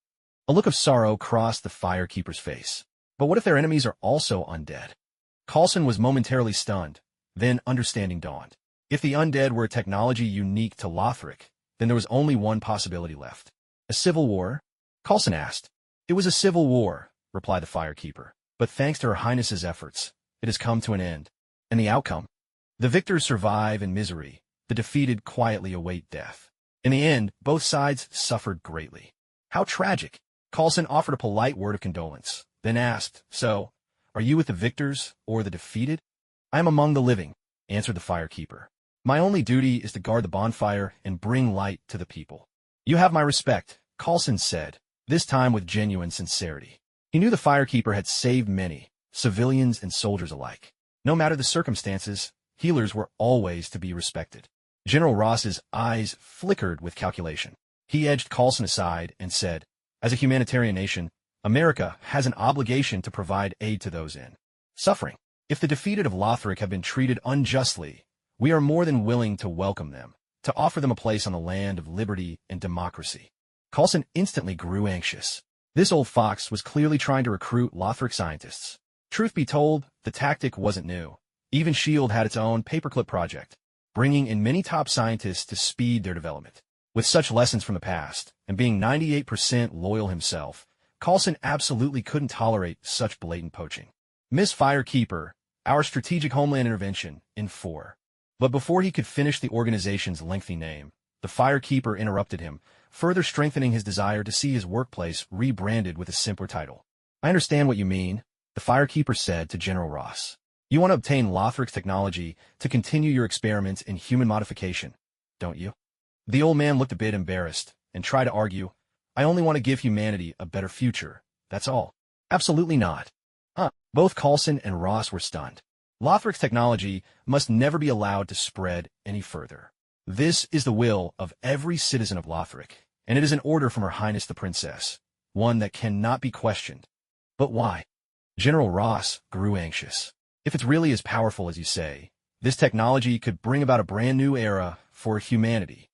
A look of sorrow crossed the firekeeper's face. But what if their enemies are also undead? Coulson was momentarily stunned. Then understanding dawned. If the undead were a technology unique to Lothric, then there was only one possibility left. A civil war? Coulson asked. It was a civil war, replied the firekeeper. But thanks to Her Highness's efforts, it has come to an end. And the outcome? The victors survive in misery. The defeated quietly await death. In the end, both sides suffered greatly. How tragic. Coulson offered a polite word of condolence, then asked, So, are you with the victors or the defeated? I am among the living, answered the firekeeper. My only duty is to guard the bonfire and bring light to the people. You have my respect, Coulson said, this time with genuine sincerity. He knew the firekeeper had saved many, civilians and soldiers alike. No matter the circumstances, healers were always to be respected. General Ross's eyes flickered with calculation. He edged Coulson aside and said, As a humanitarian nation, America has an obligation to provide aid to those in suffering. If the defeated of Lothric have been treated unjustly, we are more than willing to welcome them, to offer them a place on the land of liberty and democracy. Coulson instantly grew anxious. This old fox was clearly trying to recruit Lothric scientists. Truth be told, the tactic wasn't new. Even S.H.I.E.L.D. had its own paperclip project, bringing in many top scientists to speed their development. With such lessons from the past, and being 98% loyal himself, Coulson absolutely couldn't tolerate such blatant poaching. Miss Firekeeper, our strategic homeland intervention, in 4. But before he could finish the organization's lengthy name, the Firekeeper interrupted him, further strengthening his desire to see his workplace rebranded with a simpler title. I understand what you mean, the Firekeeper said to General Ross. You want to obtain Lothric's technology to continue your experiments in human modification, don't you? The old man looked a bit embarrassed and tried to argue, I only want to give humanity a better future, that's all. Absolutely not. Both Coulson and Ross were stunned. Lothric's technology must never be allowed to spread any further. This is the will of every citizen of Lothric, and it is an order from Her Highness the Princess, one that cannot be questioned. But why? General Ross grew anxious. If it's really as powerful as you say, this technology could bring about a brand new era for humanity.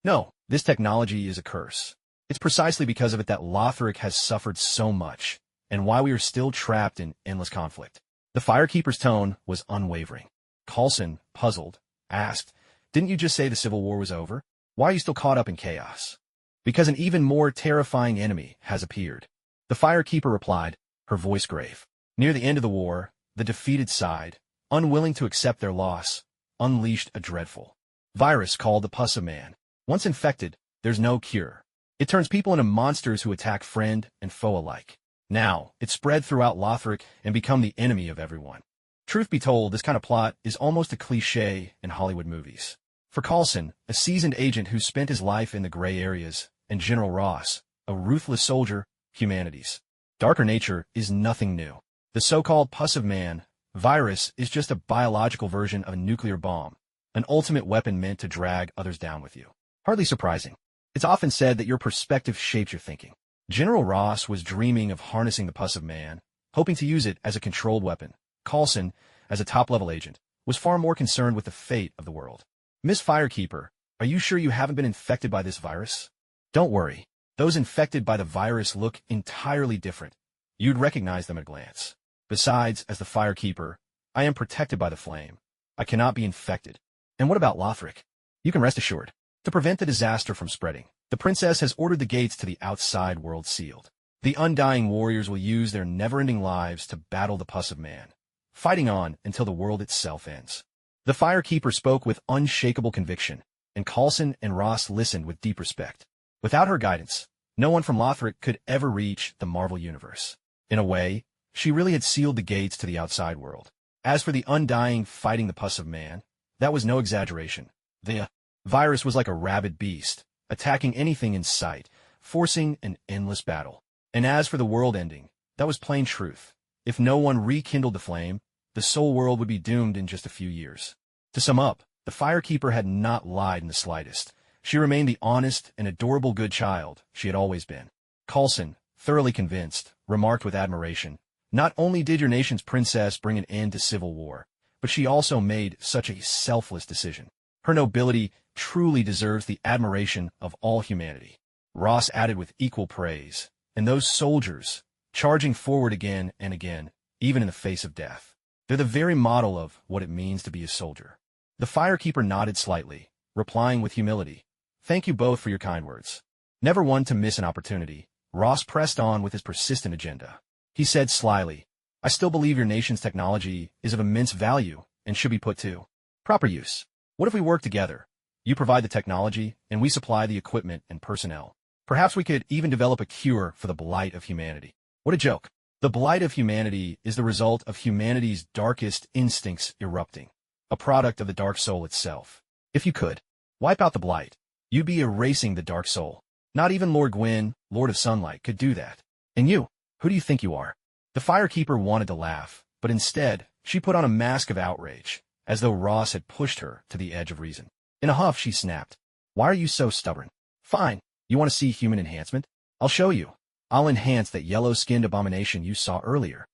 No, this technology is a curse. It's precisely because of it that Lothric has suffered so much, and why we are still trapped in endless conflict. The Firekeeper's tone was unwavering. Coulson, puzzled, asked, Didn't you just say the Civil War was over? Why are you still caught up in chaos? Because an even more terrifying enemy has appeared. The Firekeeper replied, her voice grave. Near the end of the war, the defeated side, unwilling to accept their loss, unleashed a dreadful virus called the Pus of Man. Once infected, there's no cure. It turns people into monsters who attack friend and foe alike. Now, it's spread throughout Lothric and become the enemy of everyone. Truth be told, this kind of plot is almost a cliché in Hollywood movies. For Coulson, a seasoned agent who spent his life in the gray areas, and General Ross, a ruthless soldier, humanity's darker nature is nothing new. The so-called Pus of Man virus is just a biological version of a nuclear bomb, an ultimate weapon meant to drag others down with you. Hardly surprising. It's often said that your perspective shapes your thinking. General Ross was dreaming of harnessing the Pus of Man, hoping to use it as a controlled weapon. Coulson, as a top-level agent, was far more concerned with the fate of the world. Miss Firekeeper, are you sure you haven't been infected by this virus? Don't worry. Those infected by the virus look entirely different. You'd recognize them at a glance. Besides, as the Firekeeper, I am protected by the flame. I cannot be infected. And what about Lothric? You can rest assured. To prevent the disaster from spreading, the princess has ordered the gates to the outside world sealed. The undying warriors will use their never-ending lives to battle the pus of man, fighting on until the world itself ends. The Firekeeper spoke with unshakable conviction, and Coulson and Ross listened with deep respect. Without her guidance, no one from Lothric could ever reach the Marvel Universe. In a way, she really had sealed the gates to the outside world. As for the undying fighting the pus of man, that was no exaggeration. The virus was like a rabid beast, attacking anything in sight, forcing an endless battle. And as for the world ending, that was plain truth. If no one rekindled the flame, the soul world would be doomed in just a few years. To sum up, the Firekeeper had not lied in the slightest. She remained the honest and adorable good child she had always been. Coulson, thoroughly convinced, remarked with admiration, "Not only did your nation's princess bring an end to civil war, but she also made such a selfless decision. Her nobility truly deserves the admiration of all humanity." Ross added with equal praise, "And those soldiers, charging forward again and again, even in the face of death. They're the very model of what it means to be a soldier." The Firekeeper nodded slightly, replying with humility, "Thank you both for your kind words." Never one to miss an opportunity, Ross pressed on with his persistent agenda. He said slyly, "I still believe your nation's technology is of immense value and should be put to proper use. What if we work together? You provide the technology, and we supply the equipment and personnel. Perhaps we could even develop a cure for the blight of humanity." What a joke. The blight of humanity is the result of humanity's darkest instincts erupting, a product of the dark soul itself. If you could wipe out the blight, you'd be erasing the dark soul. Not even Lord Gwyn, Lord of Sunlight, could do that. And you, who do you think you are? The Firekeeper wanted to laugh, but instead, she put on a mask of outrage, as though Ross had pushed her to the edge of reason. In a huff, she snapped, "Why are you so stubborn? Fine. You want to see human enhancement? I'll show you. I'll enhance that yellow-skinned abomination you saw earlier.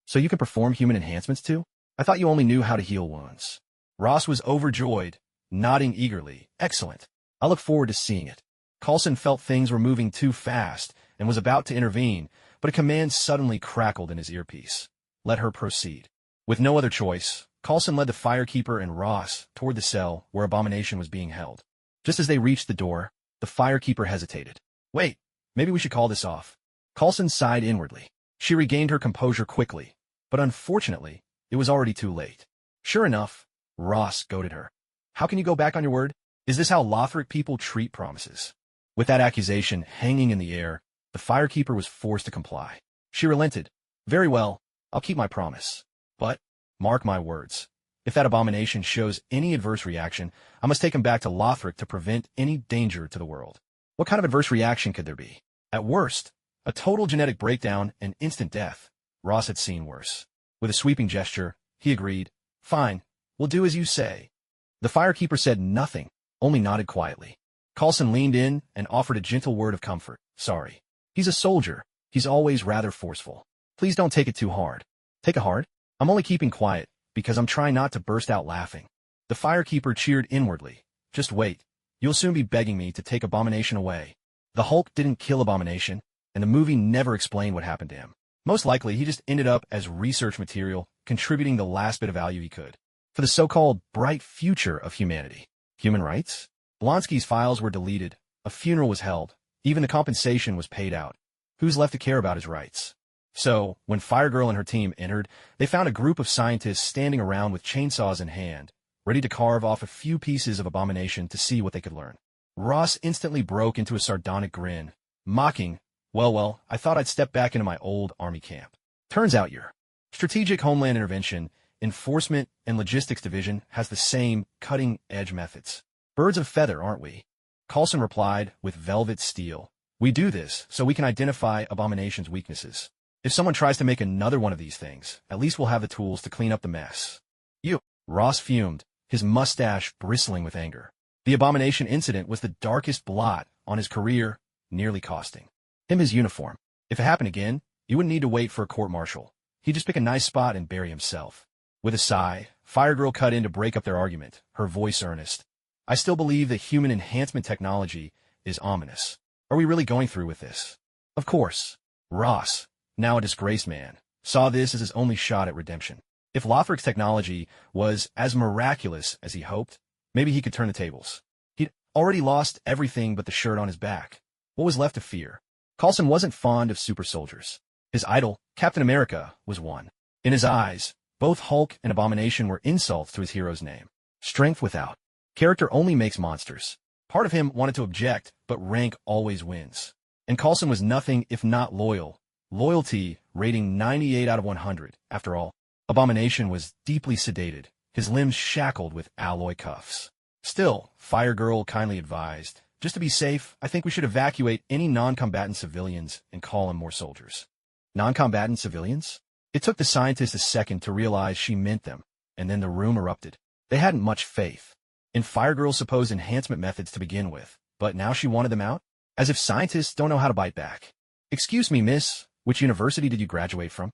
So you can perform human enhancements too? I thought you only knew how to heal wounds." Ross was overjoyed, nodding eagerly. "Excellent. I look forward to seeing it." Coulson felt things were moving too fast and was about to intervene, but a command suddenly crackled in his earpiece. Let her proceed. With no other choice, Coulson led the Firekeeper and Ross toward the cell where Abomination was being held. Just as they reached the door, the Firekeeper hesitated. "Wait, maybe we should call this off." Coulson sighed inwardly. She regained her composure quickly, but unfortunately, it was already too late. Sure enough, Ross goaded her. "How can you go back on your word? Is this how Lothric people treat promises?" With that accusation hanging in the air, the Firekeeper was forced to comply. She relented. "Very well, I'll keep my promise. But, mark my words, if that abomination shows any adverse reaction, I must take him back to Lothric to prevent any danger to the world." What kind of adverse reaction could there be? At worst, a total genetic breakdown and instant death. Ross had seen worse. With a sweeping gesture, he agreed. "Fine, we'll do as you say." The Firekeeper said nothing, only nodded quietly. Coulson leaned in and offered a gentle word of comfort. "Sorry. He's a soldier. He's always rather forceful. Please don't take it too hard." "Take it hard? I'm only keeping quiet, because I'm trying not to burst out laughing." The Firekeeper cheered inwardly. "Just wait. You'll soon be begging me to take Abomination away." The Hulk didn't kill Abomination, and the movie never explained what happened to him. Most likely, he just ended up as research material, contributing the last bit of value he could for the so-called bright future of humanity. Human rights? Blonsky's files were deleted, a funeral was held, even the compensation was paid out. Who's left to care about his rights? So, when Firegirl and her team entered, they found a group of scientists standing around with chainsaws in hand, ready to carve off a few pieces of Abomination to see what they could learn. Ross instantly broke into a sardonic grin, mocking, Well, I thought I'd step back into my old army camp. Turns out your Strategic Homeland Intervention, Enforcement, and Logistics Division has the same cutting-edge methods. Birds of feather, aren't we? Coulson replied with velvet steel. We do this so we can identify Abomination's weaknesses. If someone tries to make another one of these things, at least we'll have the tools to clean up the mess. You. Ross fumed, his mustache bristling with anger. The Abomination incident was the darkest blot on his career, nearly costing him his uniform. If it happened again, he wouldn't need to wait for a court-martial. He'd just pick a nice spot and bury himself. With a sigh, Firegirl cut in to break up their argument, her voice earnest. I still believe that human enhancement technology is ominous. Are we really going through with this? Of course. Ross, now a disgraced man, saw this as his only shot at redemption. If Lothric's technology was as miraculous as he hoped, maybe he could turn the tables. He'd already lost everything but the shirt on his back. What was left to fear? Coulson wasn't fond of super soldiers. His idol, Captain America, was one. In his eyes, both Hulk and Abomination were insults to his hero's name. Strength without character only makes monsters. Part of him wanted to object, but rank always wins. And Coulson was nothing if not loyal. Loyalty rating 98 out of 100. After all, Abomination was deeply sedated, his limbs shackled with alloy cuffs. Still, Fire Girl kindly advised, just to be safe, I think we should evacuate any non-combatant civilians and call in more soldiers. Non-combatant civilians? It took the scientist a second to realize she meant them, and then the room erupted. They hadn't much faith in Fire Girl's supposed enhancement methods to begin with, but now she wanted them out? As if scientists don't know how to bite back. Excuse me, miss, which university did you graduate from?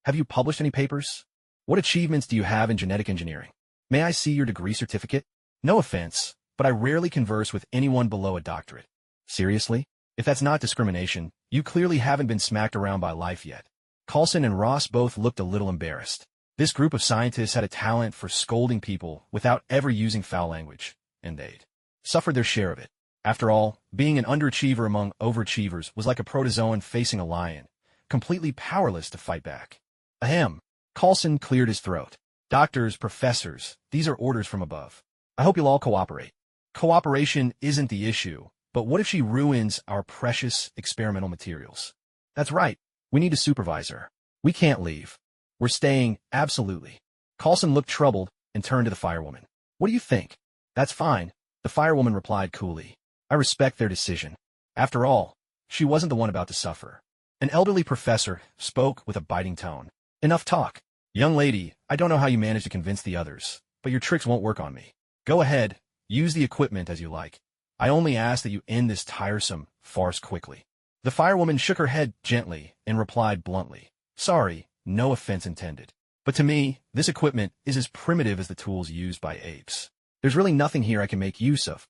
Have you published any papers? What achievements do you have in genetic engineering? May I see your degree certificate? No offense, but I rarely converse with anyone below a doctorate. Seriously? If that's not discrimination, you clearly haven't been smacked around by life yet. Coulson and Ross both looked a little embarrassed. This group of scientists had a talent for scolding people without ever using foul language, and they'd suffered their share of it. After all, being an underachiever among overachievers was like a protozoan facing a lion, completely powerless to fight back. Ahem. Coulson cleared his throat. Doctors, professors, these are orders from above. I hope you'll all cooperate. Cooperation isn't the issue, but what if she ruins our precious experimental materials? That's right. We need a supervisor. We can't leave. We're staying, absolutely. Coulson looked troubled and turned to the firewoman. What do you think? That's fine, the firewoman replied coolly. I respect their decision. After all, she wasn't the one about to suffer. An elderly professor spoke with a biting tone. Enough talk. Young lady, I don't know how you managed to convince the others, but your tricks won't work on me. Go ahead, use the equipment as you like. I only ask that you end this tiresome farce quickly. The firewoman shook her head gently and replied bluntly. Sorry, no offense intended. But to me, this equipment is as primitive as the tools used by apes. There's really nothing here I can make use of.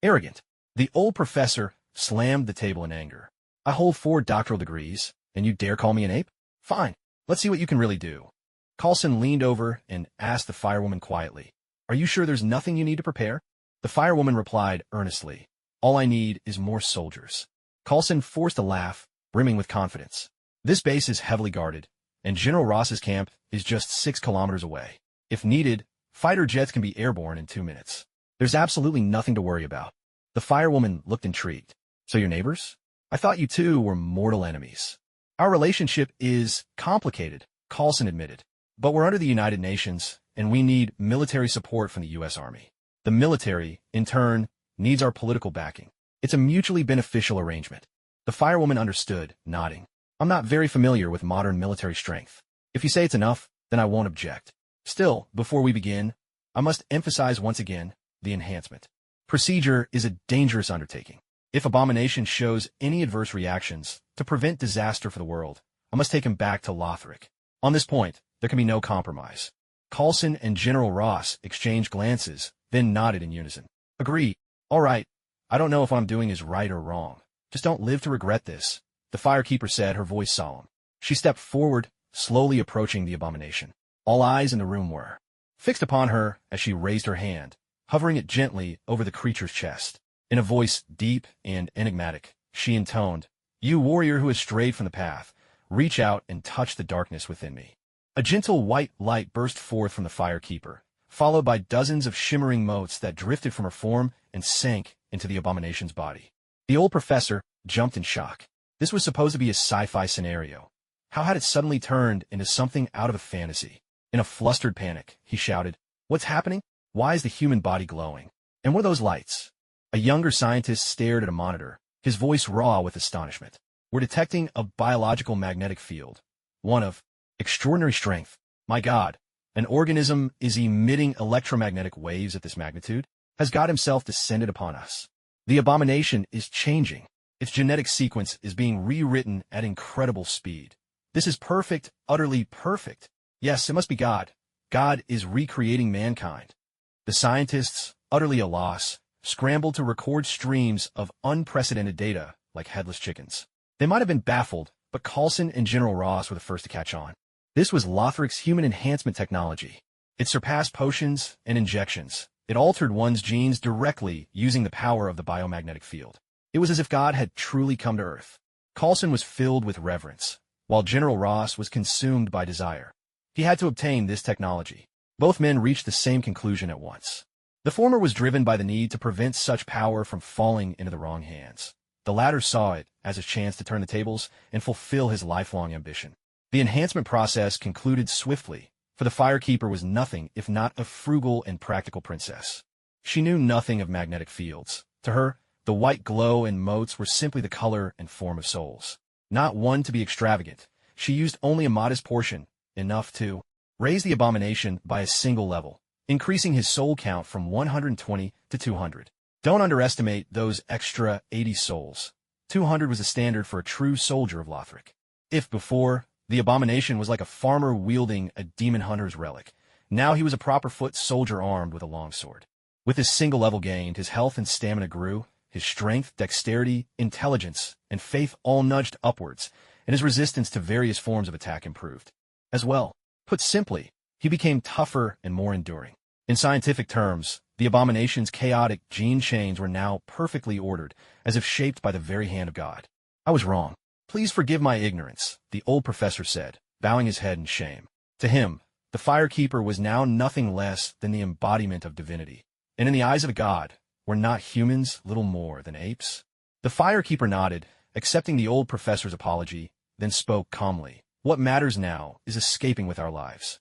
Arrogant. The old professor slammed the table in anger. I hold 4 doctoral degrees, and you dare call me an ape? Fine. Let's see what you can really do. Coulson leaned over and asked the firewoman quietly, Are you sure there's nothing you need to prepare? The firewoman replied earnestly, All I need is more soldiers. Coulson forced a laugh, brimming with confidence. This base is heavily guarded, and General Ross's camp is just 6 kilometers away. If needed, fighter jets can be airborne in 2 minutes. There's absolutely nothing to worry about. The firewoman looked intrigued. So your neighbors? I thought you two were mortal enemies. Our relationship is complicated, Coulson admitted. But we're under the United Nations, and we need military support from the U.S. Army. The military, in turn, needs our political backing. It's a mutually beneficial arrangement. The firewoman understood, nodding. I'm not very familiar with modern military strength. If you say it's enough, then I won't object. Still, before we begin, I must emphasize once again the enhancement. Procedure is a dangerous undertaking. If Abomination shows any adverse reactions, to prevent disaster for the world, I must take him back to Lothric. On this point, there can be no compromise. Coulson and General Ross exchanged glances, then nodded in unison. Agreed. All right. I don't know if what I'm doing is right or wrong. Just don't live to regret this, the firekeeper said, her voice solemn. She stepped forward, slowly approaching the Abomination. All eyes in the room were fixed upon her as she raised her hand, hovering it gently over the creature's chest. In a voice deep and enigmatic, she intoned, You warrior who has strayed from the path, reach out and touch the darkness within me. A gentle white light burst forth from the firekeeper, followed by dozens of shimmering motes that drifted from her form and sank into the Abomination's body. The old professor jumped in shock. This was supposed to be a sci-fi scenario. How had it suddenly turned into something out of a fantasy? In a flustered panic, he shouted, What's happening? Why is the human body glowing? And what are those lights? A younger scientist stared at a monitor, his voice raw with astonishment. We're detecting a biological magnetic field. One of extraordinary strength. My God, an organism is emitting electromagnetic waves at this magnitude? Has God himself descended upon us? The Abomination is changing. Its genetic sequence is being rewritten at incredible speed. This is perfect, utterly perfect. Yes, it must be God. God is recreating mankind. The scientists utterly a loss, scrambled to record streams of unprecedented data like headless chickens. They might have been baffled, but Coulson and General Ross were the first to catch on. This was Lothric's human enhancement technology. It surpassed potions and injections. It altered one's genes directly using the power of the biomagnetic field. It was as if God had truly come to Earth. Coulson was filled with reverence, while General Ross was consumed by desire. He had to obtain this technology. Both men reached the same conclusion at once. The former was driven by the need to prevent such power from falling into the wrong hands. The latter saw it as a chance to turn the tables and fulfill his lifelong ambition. The enhancement process concluded swiftly, for the Firekeeper was nothing if not a frugal and practical princess. She knew nothing of magnetic fields. To her, the white glow and motes were simply the color and form of souls. Not one to be extravagant, she used only a modest portion, enough to raise the abomination by a single level, increasing his soul count from 120 to 200. Don't underestimate those extra 80 souls. 200 was the standard for a true soldier of Lothric. If before, the abomination was like a farmer wielding a demon hunter's relic, now he was a proper foot soldier armed with a longsword. With his single level gained, his health and stamina grew, his strength, dexterity, intelligence, and faith all nudged upwards, and his resistance to various forms of attack improved. As well, put simply, he became tougher and more enduring. In scientific terms, the abomination's chaotic gene chains were now perfectly ordered, as if shaped by the very hand of God. I was wrong. Please forgive my ignorance, the old professor said, bowing his head in shame. To him, the Firekeeper was now nothing less than the embodiment of divinity. And in the eyes of a god, were not humans little more than apes? The Firekeeper nodded, accepting the old professor's apology, then spoke calmly. What matters now is escaping with our lives.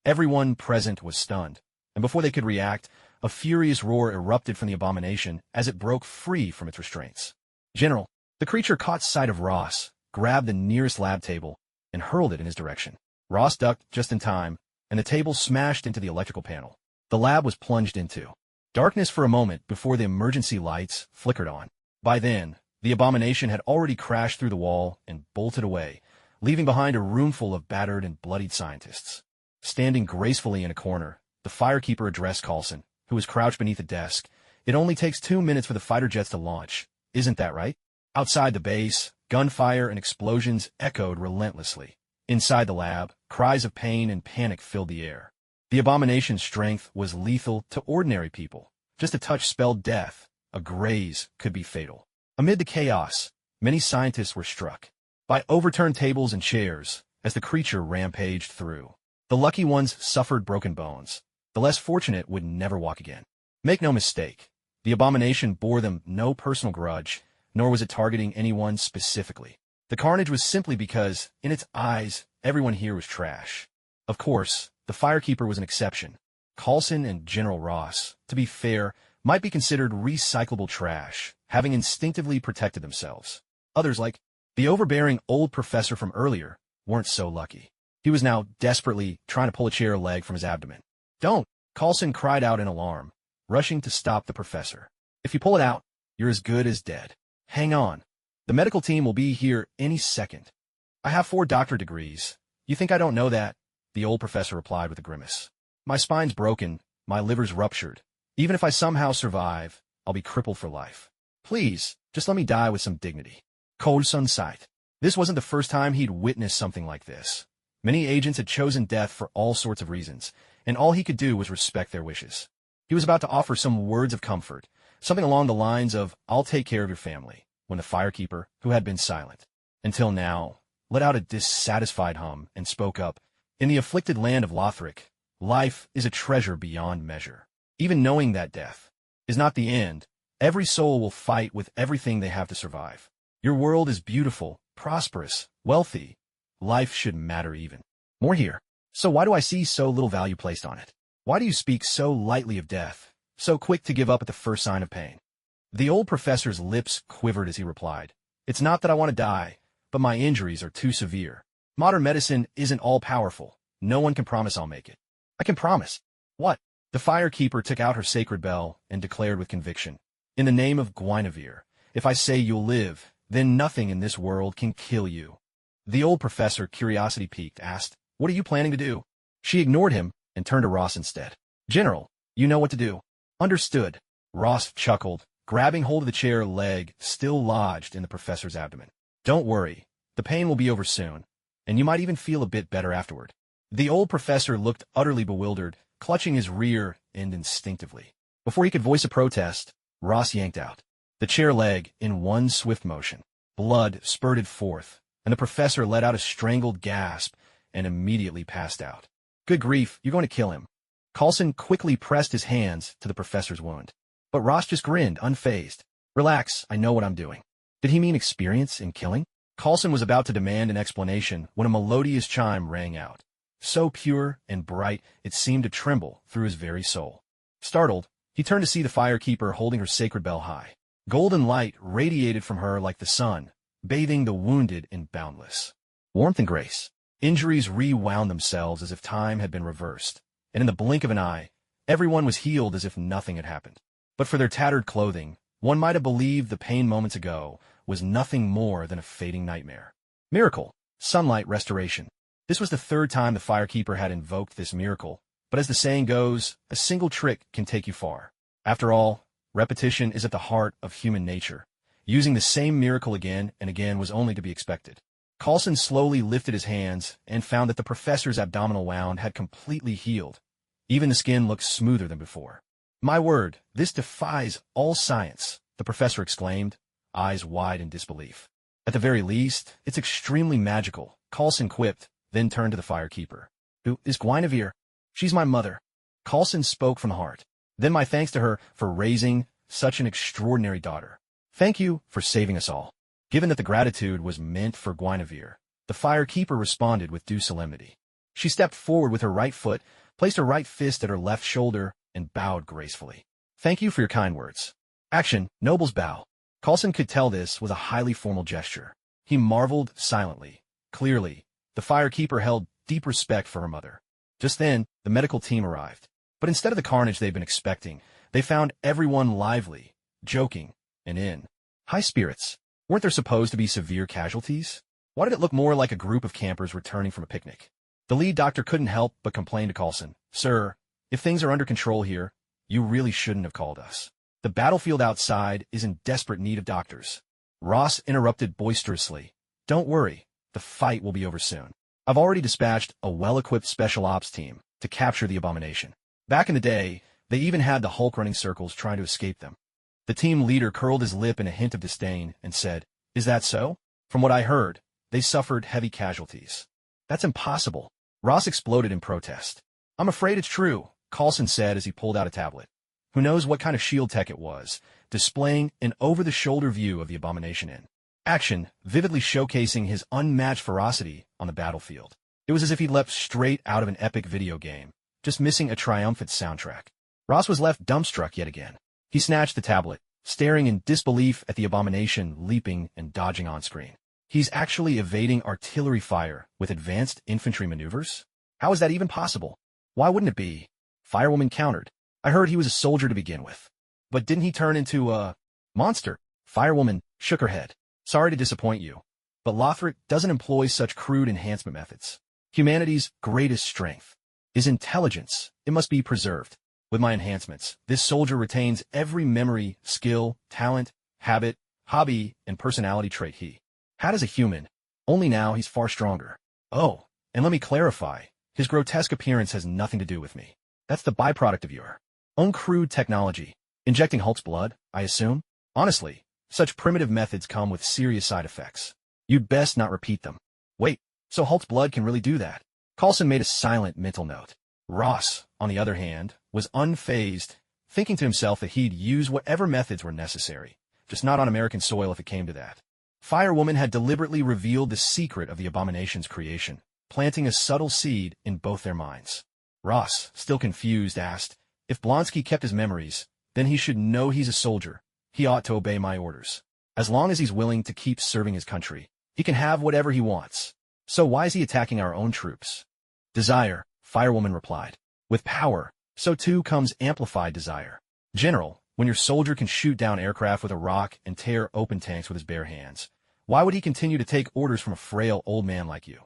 Everyone present was stunned, and before they could react, a furious roar erupted from the abomination as it broke free from its restraints. General, the creature caught sight of Ross, grabbed the nearest lab table, and hurled it in his direction. Ross ducked just in time, and the table smashed into the electrical panel. The lab was plunged into darkness for a moment before the emergency lights flickered on. By then, the abomination had already crashed through the wall and bolted away, leaving behind a roomful of battered and bloodied scientists. Standing gracefully in a corner, the Firekeeper addressed Coulson, who was crouched beneath a desk. It only takes 2 minutes for the fighter jets to launch. Isn't that right? Outside the base, gunfire and explosions echoed relentlessly. Inside the lab, cries of pain and panic filled the air. The abomination's strength was lethal to ordinary people. Just a touch spelled death. A graze could be fatal. Amid the chaos, many scientists were struck by overturned tables and chairs as the creature rampaged through. The lucky ones suffered broken bones. The less fortunate would never walk again. Make no mistake, the abomination bore them no personal grudge, nor was it targeting anyone specifically. The carnage was simply because, in its eyes, everyone here was trash. Of course, the Firekeeper was an exception. Coulson and General Ross, to be fair, might be considered recyclable trash, having instinctively protected themselves. Others, like the overbearing old professor from earlier, weren't so lucky. He was now desperately trying to pull a chair leg from his abdomen. Don't! Coulson cried out in alarm, rushing to stop the professor. If you pull it out, you're as good as dead. Hang on. The medical team will be here any second. I have 4 doctorate degrees. You think I don't know that? The old professor replied with a grimace. My spine's broken, my liver's ruptured. Even if I somehow survive, I'll be crippled for life. Please, just let me die with some dignity. Coulson sighed. This wasn't the first time he'd witnessed something like this. Many agents had chosen death for all sorts of reasons, and all he could do was respect their wishes. He was about to offer some words of comfort, something along the lines of, I'll take care of your family, when the Firekeeper, who had been silent until now, let out a dissatisfied hum and spoke up. In the afflicted land of Lothric, life is a treasure beyond measure. Even knowing that death is not the end, every soul will fight with everything they have to survive. Your world is beautiful, prosperous, wealthy. Life should matter even more here. So why do I see so little value placed on it? Why do you speak so lightly of death, so quick to give up at the first sign of pain? The old professor's lips quivered as he replied, It's not that I want to die, but my injuries are too severe. Modern medicine isn't all-powerful. No one can promise I'll make it. I can promise. What? The Firekeeper took out her sacred bell and declared with conviction, In the name of Guinevere, if I say you'll live, then nothing in this world can kill you. The old professor, curiosity piqued, asked, What are you planning to do? She ignored him and turned to Ross instead. General, you know what to do. Understood. Ross chuckled, grabbing hold of the chair leg still lodged in the professor's abdomen. Don't worry. The pain will be over soon, and you might even feel a bit better afterward. The old professor looked utterly bewildered, clutching his rear end instinctively. Before he could voice a protest, Ross yanked out the chair leg in one swift motion. Blood spurted forth, and the professor let out a strangled gasp and immediately passed out. Good grief, you're going to kill him. Coulson quickly pressed his hands to the professor's wound. But Ross just grinned, unfazed. Relax, I know what I'm doing. Did he mean experience in killing? Coulson was about to demand an explanation when a melodious chime rang out. So pure and bright it seemed to tremble through his very soul. Startled, he turned to see the firekeeper holding her sacred bell high. Golden light radiated from her like the sun, bathing the wounded in boundless warmth and grace. Injuries rewound themselves as if time had been reversed, and in the blink of an eye, everyone was healed as if nothing had happened. But for their tattered clothing, one might have believed the pain moments ago was nothing more than a fading nightmare. Miracle. Sunlight restoration. This was the third time the firekeeper had invoked this miracle, but as the saying goes, a single trick can take you far. After all, repetition is at the heart of human nature. Using the same miracle again and again was only to be expected. Coulson slowly lifted his hands and found that the professor's abdominal wound had completely healed. Even the skin looked smoother than before. My word, this defies all science, the professor exclaimed, eyes wide in disbelief. At the very least, it's extremely magical, Coulson quipped, then turned to the firekeeper. Who is Guinevere? She's my mother. Coulson spoke from the heart. Then my thanks to her for raising such an extraordinary daughter. Thank you for saving us all. Given that the gratitude was meant for Guinevere, the firekeeper responded with due solemnity. She stepped forward with her right foot, placed her right fist at her left shoulder, and bowed gracefully. Thank you for your kind words. Action, noble's bow. Coulson could tell this was a highly formal gesture. He marveled silently. Clearly, the firekeeper held deep respect for her mother. Just then, the medical team arrived. But instead of the carnage they'd been expecting, they found everyone lively, joking, and in high spirits. Weren't there supposed to be severe casualties? Why did it look more like a group of campers returning from a picnic? The lead doctor couldn't help but complain to Coulson. Sir, if things are under control here, you really shouldn't have called us. The battlefield outside is in desperate need of doctors. Ross interrupted boisterously. Don't worry, the fight will be over soon. I've already dispatched a well-equipped special ops team to capture the abomination. Back in the day, they even had the Hulk running circles trying to escape them. The team leader curled his lip in a hint of disdain and said, Is that so? From what I heard, they suffered heavy casualties. That's impossible. Ross exploded in protest. I'm afraid it's true, Coulson said as he pulled out a tablet. Who knows what kind of shield tech it was, displaying an over-the-shoulder view of the abomination in action, vividly showcasing his unmatched ferocity on the battlefield. It was as if he leapt straight out of an epic video game, just missing a triumphant soundtrack. Ross was left dumbstruck yet again. He snatched the tablet, staring in disbelief at the abomination leaping and dodging on screen. He's actually evading artillery fire with advanced infantry maneuvers? How is that even possible? Why wouldn't it be? Firewoman countered. I heard he was a soldier to begin with. But didn't he turn into a monster? Firewoman shook her head. Sorry to disappoint you, but Lothric doesn't employ such crude enhancement methods. Humanity's greatest strength is intelligence. It must be preserved. With my enhancements, this soldier retains every memory, skill, talent, habit, hobby, and personality trait he had as a human. Only now he's far stronger. Oh, and let me clarify, his grotesque appearance has nothing to do with me. That's the byproduct of your own crude technology. Injecting Hulk's blood, I assume? Honestly, such primitive methods come with serious side effects. You'd best not repeat them. Wait, so Hulk's blood can really do that? Coulson made a silent mental note. Ross, on the other hand, was unfazed, thinking to himself that he'd use whatever methods were necessary, just not on American soil if it came to that. Firewoman had deliberately revealed the secret of the abomination's creation, planting a subtle seed in both their minds. Ross, still confused, asked, If Blonsky kept his memories, then he should know he's a soldier. He ought to obey my orders. As long as he's willing to keep serving his country, he can have whatever he wants. So why is he attacking our own troops? Desire, Firewoman replied. With power, so too comes amplified desire. General, when your soldier can shoot down aircraft with a rock and tear open tanks with his bare hands, why would he continue to take orders from a frail old man like you?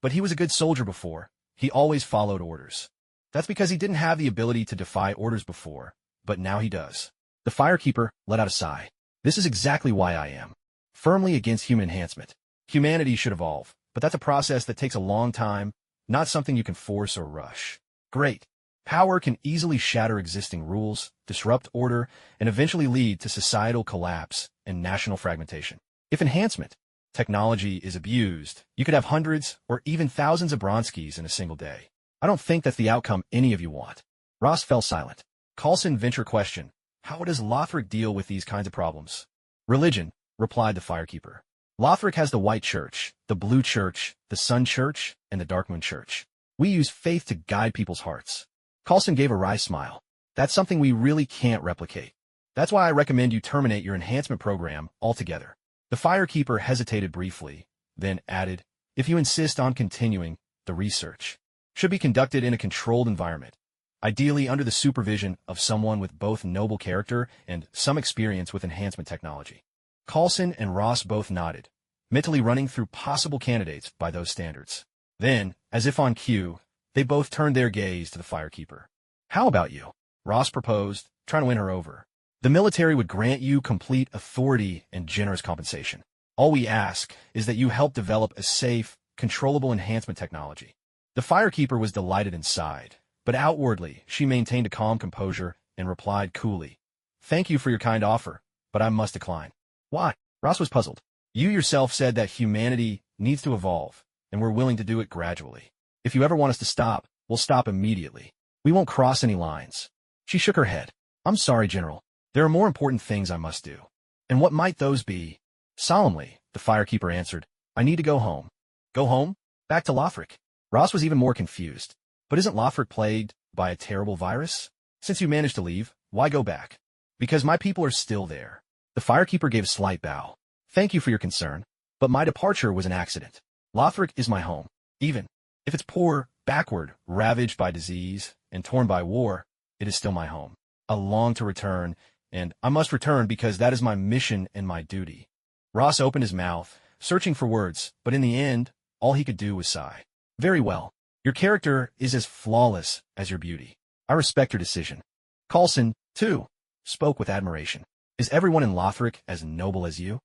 But he was a good soldier before. He always followed orders. That's because he didn't have the ability to defy orders before. but now he does. The Firekeeper let out a sigh. This is exactly why I am firmly against human enhancement. Humanity should evolve, but that's a process that takes a long time, not something you can force or rush. Great. Power can easily shatter existing rules, disrupt order, and eventually lead to societal collapse and national fragmentation. If enhancement technology is abused, you could have hundreds or even thousands of Bronskis in a single day. I don't think that's the outcome any of you want. Ross fell silent. Coulson venture question, how does Lothric deal with these kinds of problems? Religion, replied the Firekeeper. Lothric has the White Church, the Blue Church, the Sun Church, and the Darkmoon Church. We use faith to guide people's hearts. Coulson gave a wry smile. That's something we really can't replicate. That's why I recommend you terminate your enhancement program altogether. The Firekeeper hesitated briefly, then added, if you insist on continuing, the research should be conducted in a controlled environment, ideally under the supervision of someone with both noble character and some experience with enhancement technology. Coulson and Ross both nodded, mentally running through possible candidates by those standards. Then, as if on cue, they both turned their gaze to the Firekeeper. How about you? Ross proposed, trying to win her over. The military would grant you complete authority and generous compensation. All we ask is that you help develop a safe, controllable enhancement technology. The Firekeeper was delighted inside, but outwardly she maintained a calm composure and replied coolly, thank you for your kind offer, but I must decline. Why? Ross was puzzled. You yourself said that humanity needs to evolve, and we're willing to do it gradually. If you ever want us to stop, we'll stop immediately. We won't cross any lines. She shook her head. I'm sorry, General. There are more important things I must do. And what might those be? Solemnly, the Firekeeper answered, I need to go home. Go home? Back to Lothric. Ross was even more confused. But isn't Lothric plagued by a terrible virus? Since you managed to leave, why go back? Because my people are still there. The Firekeeper gave a slight bow. Thank you for your concern, but my departure was an accident. Lothric is my home. Even if it's poor, backward, ravaged by disease, and torn by war, it is still my home. I long to return, and I must return because that is my mission and my duty. Ross opened his mouth, searching for words, but in the end, all he could do was sigh. Very well. Your character is as flawless as your beauty. I respect your decision. Coulson, too, spoke with admiration. Is everyone in Lothric as noble as you?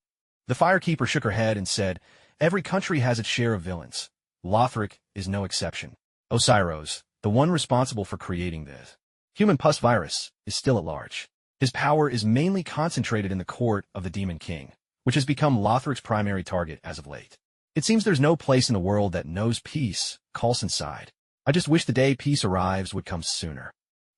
The Firekeeper shook her head and said, every country has its share of villains. Lothric is no exception. Osiros, the one responsible for creating this human pus virus, is still at large. His power is mainly concentrated in the court of the Demon King, which has become Lothric's primary target as of late. It seems there's no place in the world that knows peace, Coulson sighed. I just wish the day peace arrives would come sooner.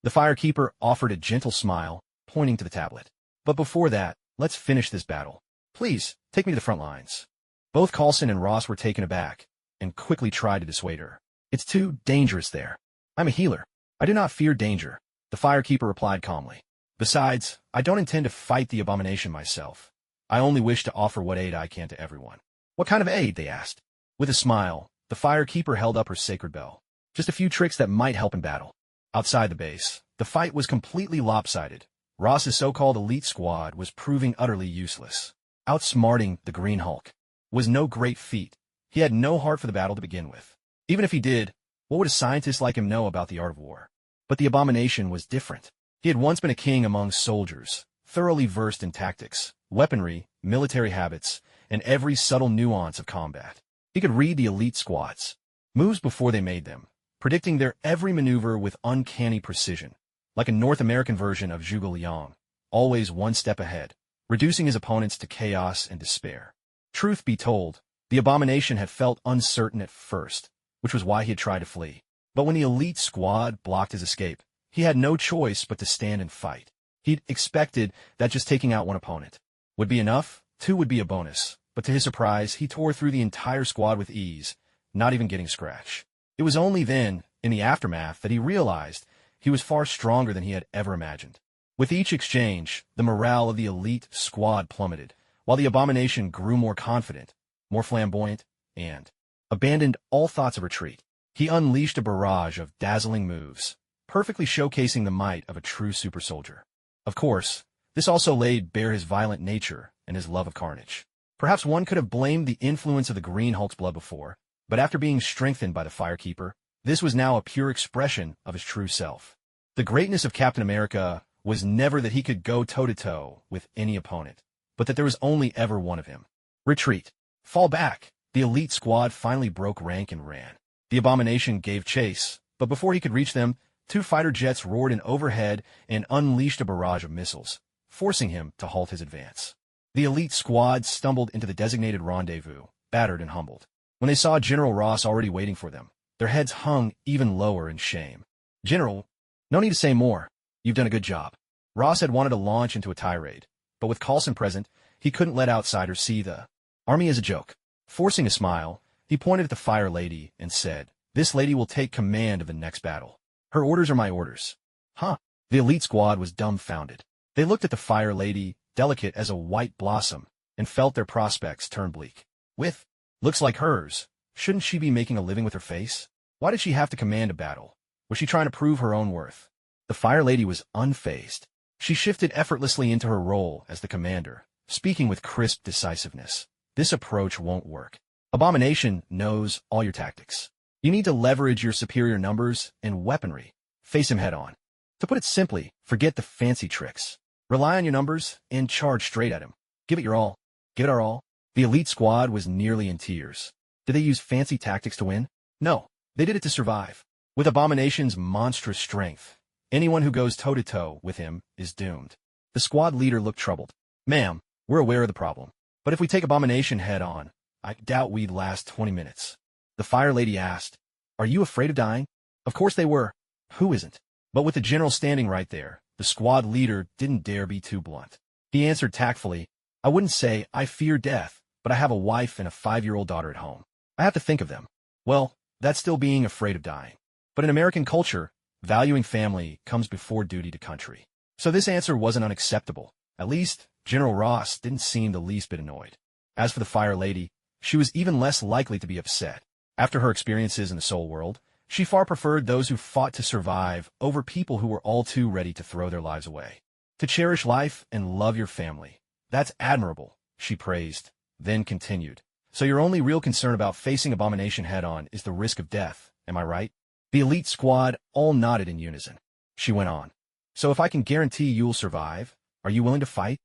The Firekeeper offered a gentle smile, pointing to the tablet. But before that, let's finish this battle. Please, take me to the front lines. Both Coulson and Ross were taken aback, and quickly tried to dissuade her. It's too dangerous there. I'm a healer. I do not fear danger, the Firekeeper replied calmly. Besides, I don't intend to fight the abomination myself. I only wish to offer what aid I can to everyone. What kind of aid? They asked. With a smile, the Firekeeper held up her sacred bell. Just a few tricks that might help in battle. Outside the base, the fight was completely lopsided. Ross's so-called elite squad was proving utterly useless. Outsmarting the Green Hulk was no great feat. He had no heart for the battle to begin with. Even if he did, what would a scientist like him know about the art of war? But the abomination was different. He had once been a king among soldiers, thoroughly versed in tactics, weaponry, military habits, and every subtle nuance of combat. He could read the elite squads' moves before they made them, predicting their every maneuver with uncanny precision, like a North American version of Zhuge Liang, always one step ahead, reducing his opponents to chaos and despair. Truth be told, the abomination had felt uncertain at first, which was why he had tried to flee. But when the elite squad blocked his escape, he had no choice but to stand and fight. He'd expected that just taking out one opponent would be enough, two would be a bonus, but to his surprise, he tore through the entire squad with ease, not even getting scratched. It was only then, in the aftermath, that he realized he was far stronger than he had ever imagined. With each exchange, the morale of the elite squad plummeted, while the abomination grew more confident, more flamboyant, and abandoned all thoughts of retreat. He unleashed a barrage of dazzling moves, perfectly showcasing the might of a true super soldier. Of course, this also laid bare his violent nature and his love of carnage. Perhaps one could have blamed the influence of the Green Hulk's blood before, but after being strengthened by the Firekeeper, this was now a pure expression of his true self. The greatness of Captain America was never that he could go toe-to-toe with any opponent, but that there was only ever one of him. Retreat. Fall back. The elite squad finally broke rank and ran. The abomination gave chase, but before he could reach them, 2 fighter jets roared in overhead and unleashed a barrage of missiles, forcing him to halt his advance. The elite squad stumbled into the designated rendezvous, battered and humbled. When they saw General Ross already waiting for them, their heads hung even lower in shame. "General, no need to say more. You've done a good job." Ross had wanted to launch into a tirade, but with Coulson present, he couldn't let outsiders see the army as a joke. Forcing a smile, he pointed at the Fire Lady and said, "This lady will take command of the next battle. Her orders are my orders." Huh? The elite squad was dumbfounded. They looked at the Fire Lady, delicate as a white blossom, and felt their prospects turn bleak. With looks like hers, shouldn't she be making a living with her face? Why did she have to command a battle? Was she trying to prove her own worth? The Fire Lady was unfazed. She shifted effortlessly into her role as the commander, speaking with crisp decisiveness. "This approach won't work. Abomination knows all your tactics. You need to leverage your superior numbers and weaponry. Face him head on. To put it simply, forget the fancy tricks. Rely on your numbers and charge straight at him. Give it your all. Give it our all." The elite squad was nearly in tears. Did they use fancy tactics to win? No, they did it to survive. With Abomination's monstrous strength, anyone who goes toe-to-toe with him is doomed. The squad leader looked troubled. "Ma'am, we're aware of the problem, but if we take Abomination head on, I doubt we'd last 20 minutes. The Fire Lady asked, "Are you afraid of dying?" Of course they were. Who isn't? But with the general standing right there, the squad leader didn't dare be too blunt. He answered tactfully, "I wouldn't say I fear death, but I have a wife and a 5-year-old daughter at home. I have to think of them." Well, that's still being afraid of dying. But in American culture, valuing family comes before duty to country. So this answer wasn't unacceptable. At least, General Ross didn't seem the least bit annoyed. As for the Fire Lady, she was even less likely to be upset. After her experiences in the soul world, she far preferred those who fought to survive over people who were all too ready to throw their lives away. To cherish life and love your family. That's admirable, she praised, then continued. "So your only real concern about facing Abomination head-on is the risk of death, am I right?" The elite squad all nodded in unison. She went on. "So if I can guarantee you'll survive, are you willing to fight?"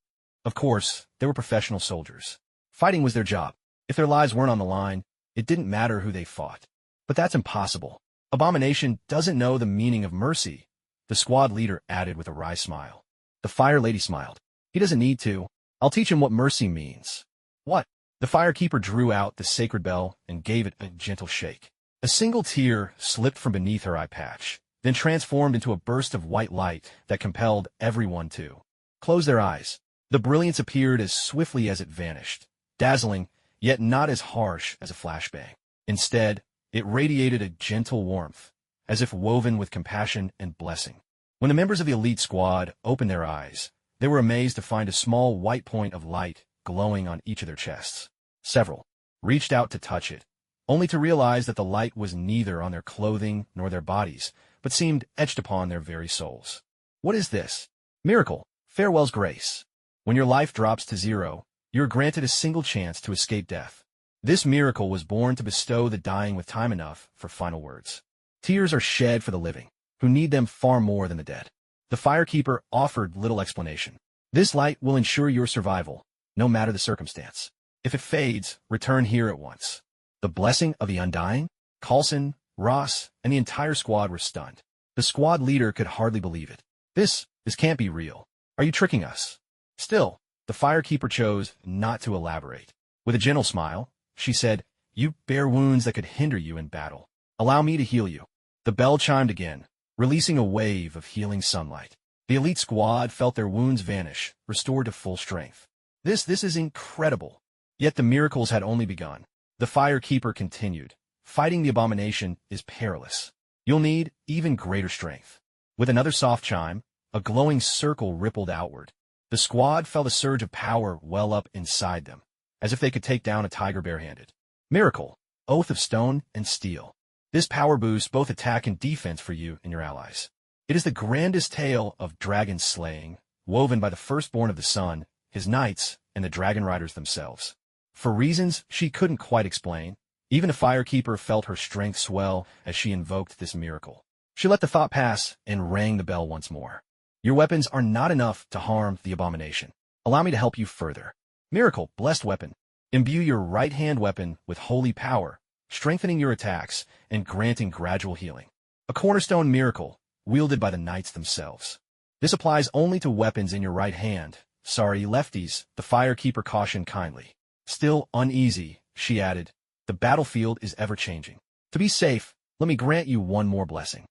Of course, they were professional soldiers. Fighting was their job. If their lives weren't on the line, it didn't matter who they fought. But that's impossible. Abomination doesn't know the meaning of mercy, the squad leader added with a wry smile. The Fire Lady smiled. "He doesn't need to. I'll teach him what mercy means." "What?" The firekeeper drew out the sacred bell and gave it a gentle shake. A single tear slipped from beneath her eye patch, then transformed into a burst of white light that compelled everyone to close their eyes. The brilliance appeared as swiftly as it vanished, dazzling, yet not as harsh as a flashbang. Instead, it radiated a gentle warmth, as if woven with compassion and blessing. When the members of the elite squad opened their eyes, they were amazed to find a small white point of light glowing on each of their chests. Several reached out to touch it, only to realize that the light was neither on their clothing nor their bodies, but seemed etched upon their very souls. "What is this?" "Miracle. Farewell's grace. When your life drops to zero, you are granted a single chance to escape death. This miracle was born to bestow the dying with time enough for final words. Tears are shed for the living, who need them far more than the dead." The firekeeper offered little explanation. "This light will ensure your survival, no matter the circumstance. If it fades, return here at once." The blessing of the undying? Coulson, Ross, and the entire squad were stunned. The squad leader could hardly believe it. This can't be real. Are you tricking us?" Still, the firekeeper chose not to elaborate. With a gentle smile, she said, "You bear wounds that could hinder you in battle. Allow me to heal you." The bell chimed again, releasing a wave of healing sunlight. The elite squad felt their wounds vanish, restored to full strength. This is incredible. Yet the miracles had only begun. The firekeeper continued, "Fighting the abomination is perilous. You'll need even greater strength." With another soft chime, a glowing circle rippled outward. The squad felt a surge of power well up inside them, as if they could take down a tiger barehanded. Miracle, Oath of Stone and Steel. This power boosts both attack and defense for you and your allies. It is the grandest tale of dragon slaying, woven by the firstborn of the sun, his knights, and the dragon riders themselves. For reasons she couldn't quite explain, even the firekeeper felt her strength swell as she invoked this miracle. She let the thought pass and rang the bell once more. Your weapons are not enough to harm the abomination. Allow me to help you further. Miracle, blessed weapon. Imbue your right-hand weapon with holy power, strengthening your attacks and granting gradual healing. A cornerstone miracle, wielded by the knights themselves. This applies only to weapons in your right hand. Sorry, lefties, the firekeeper cautioned kindly. Still uneasy, she added. The battlefield is ever-changing. To be safe, let me grant you one more blessing.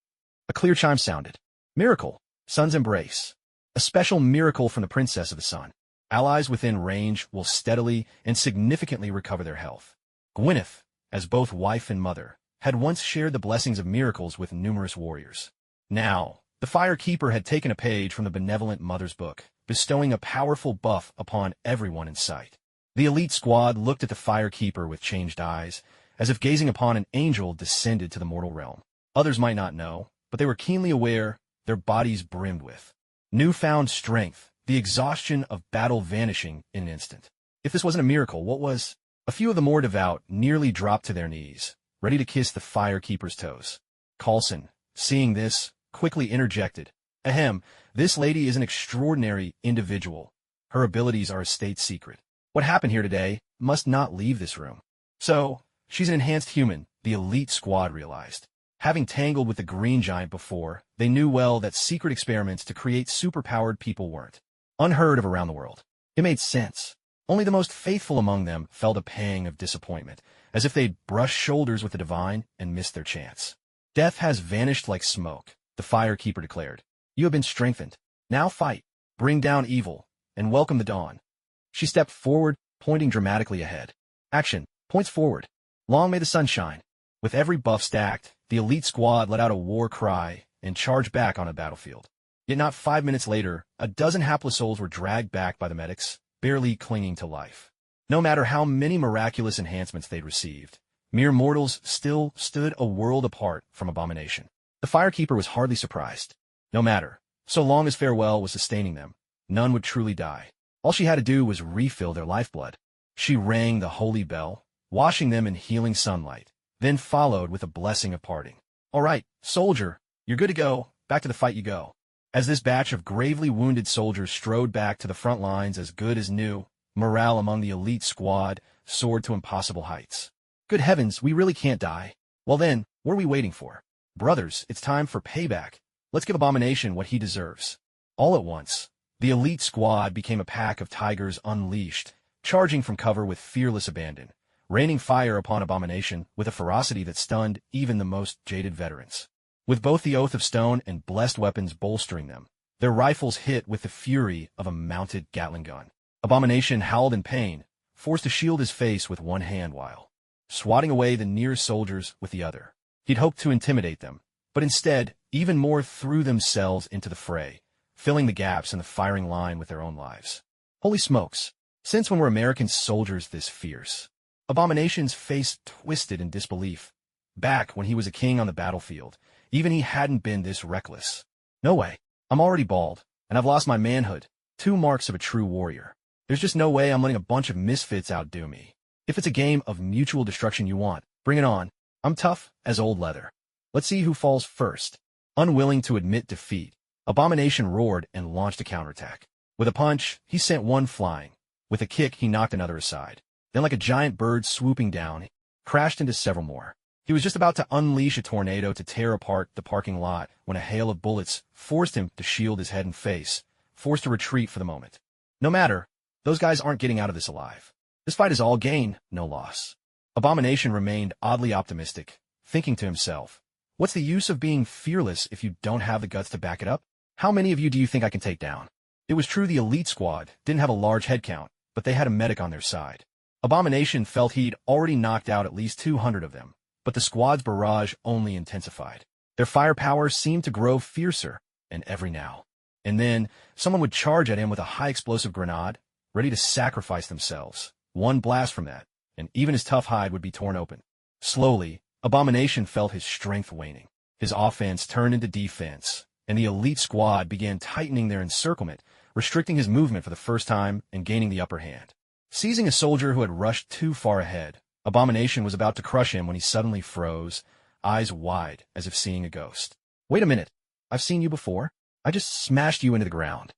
A clear chime sounded. Miracle, sun's embrace. A special miracle from the princess of the sun. Allies within range will steadily and significantly recover their health. Gwyneth, as both wife and mother, had once shared the blessings of miracles with numerous warriors. Now, the firekeeper had taken a page from the benevolent mother's book, bestowing a powerful buff upon everyone in sight. The elite squad looked at the firekeeper with changed eyes, as if gazing upon an angel descended to the mortal realm. Others might not know, but they were keenly aware, their bodies brimmed with newfound strength, the exhaustion of battle vanishing in an instant. If this wasn't a miracle, what was? A few of the more devout nearly dropped to their knees, ready to kiss the firekeeper's toes. Coulson, seeing this, quickly interjected. Ahem, this lady is an extraordinary individual. Her abilities are a state secret. What happened here today must not leave this room. So, she's an enhanced human, the elite squad realized. Having tangled with the green giant before, they knew well that secret experiments to create superpowered people weren't unheard of around the world. It made sense. Only the most faithful among them felt a pang of disappointment, as if they'd brushed shoulders with the divine and missed their chance. Death has vanished like smoke, the firekeeper declared. You have been strengthened. Now fight, bring down evil, and welcome the dawn. She stepped forward, pointing dramatically ahead. Action, points forward. Long may the sun shine. With every buff stacked, the elite squad let out a war cry and charged back on a battlefield. Yet not 5 minutes later, a dozen hapless souls were dragged back by the medics, barely clinging to life. No matter how many miraculous enhancements they'd received, mere mortals still stood a world apart from abomination. The firekeeper was hardly surprised. No matter, so long as farewell was sustaining them, none would truly die. All she had to do was refill their lifeblood. She rang the holy bell, washing them in healing sunlight, then followed with a blessing of parting. All right, soldier, you're good to go, back to the fight you go. As this batch of gravely wounded soldiers strode back to the front lines as good as new, morale among the elite squad soared to impossible heights. Good heavens, we really can't die. Well then, what are we waiting for? Brothers, it's time for payback. Let's give Abomination what he deserves. All at once, the elite squad became a pack of tigers unleashed, charging from cover with fearless abandon, raining fire upon Abomination with a ferocity that stunned even the most jaded veterans. With both the Oath of Stone and blessed weapons bolstering them, their rifles hit with the fury of a mounted Gatling gun. Abomination howled in pain, forced to shield his face with one hand while swatting away the nearest soldiers with the other. He'd hoped to intimidate them, but instead, even more threw themselves into the fray, filling the gaps in the firing line with their own lives. Holy smokes! Since when were American soldiers this fierce? Abomination's face twisted in disbelief. Back when he was a king on the battlefield, even he hadn't been this reckless. No way. I'm already bald, and I've lost my manhood, 2 marks of a true warrior. There's just no way I'm letting a bunch of misfits outdo me. If it's a game of mutual destruction you want, bring it on. I'm tough as old leather. Let's see who falls first. Unwilling to admit defeat, Abomination roared and launched a counterattack. With a punch, he sent one flying. With a kick, he knocked another aside. Then like a giant bird swooping down, he crashed into several more. He was just about to unleash a tornado to tear apart the parking lot when a hail of bullets forced him to shield his head and face, forced to retreat for the moment. No matter, those guys aren't getting out of this alive. This fight is all gain, no loss. Abomination remained oddly optimistic, thinking to himself, what's the use of being fearless if you don't have the guts to back it up? How many of you do you think I can take down? It was true the elite squad didn't have a large head count, but they had a medic on their side. Abomination felt he'd already knocked out at least 200 of them. But the squad's barrage only intensified. Their firepower seemed to grow fiercer, and every now and then, someone would charge at him with a high-explosive grenade, ready to sacrifice themselves. One blast from that, and even his tough hide would be torn open. Slowly, Abomination felt his strength waning. His offense turned into defense, and the elite squad began tightening their encirclement, restricting his movement for the first time and gaining the upper hand. Seizing a soldier who had rushed too far ahead, Abomination was about to crush him when he suddenly froze, eyes wide as if seeing a ghost. Wait a minute. I've seen you before. I just smashed you into the ground.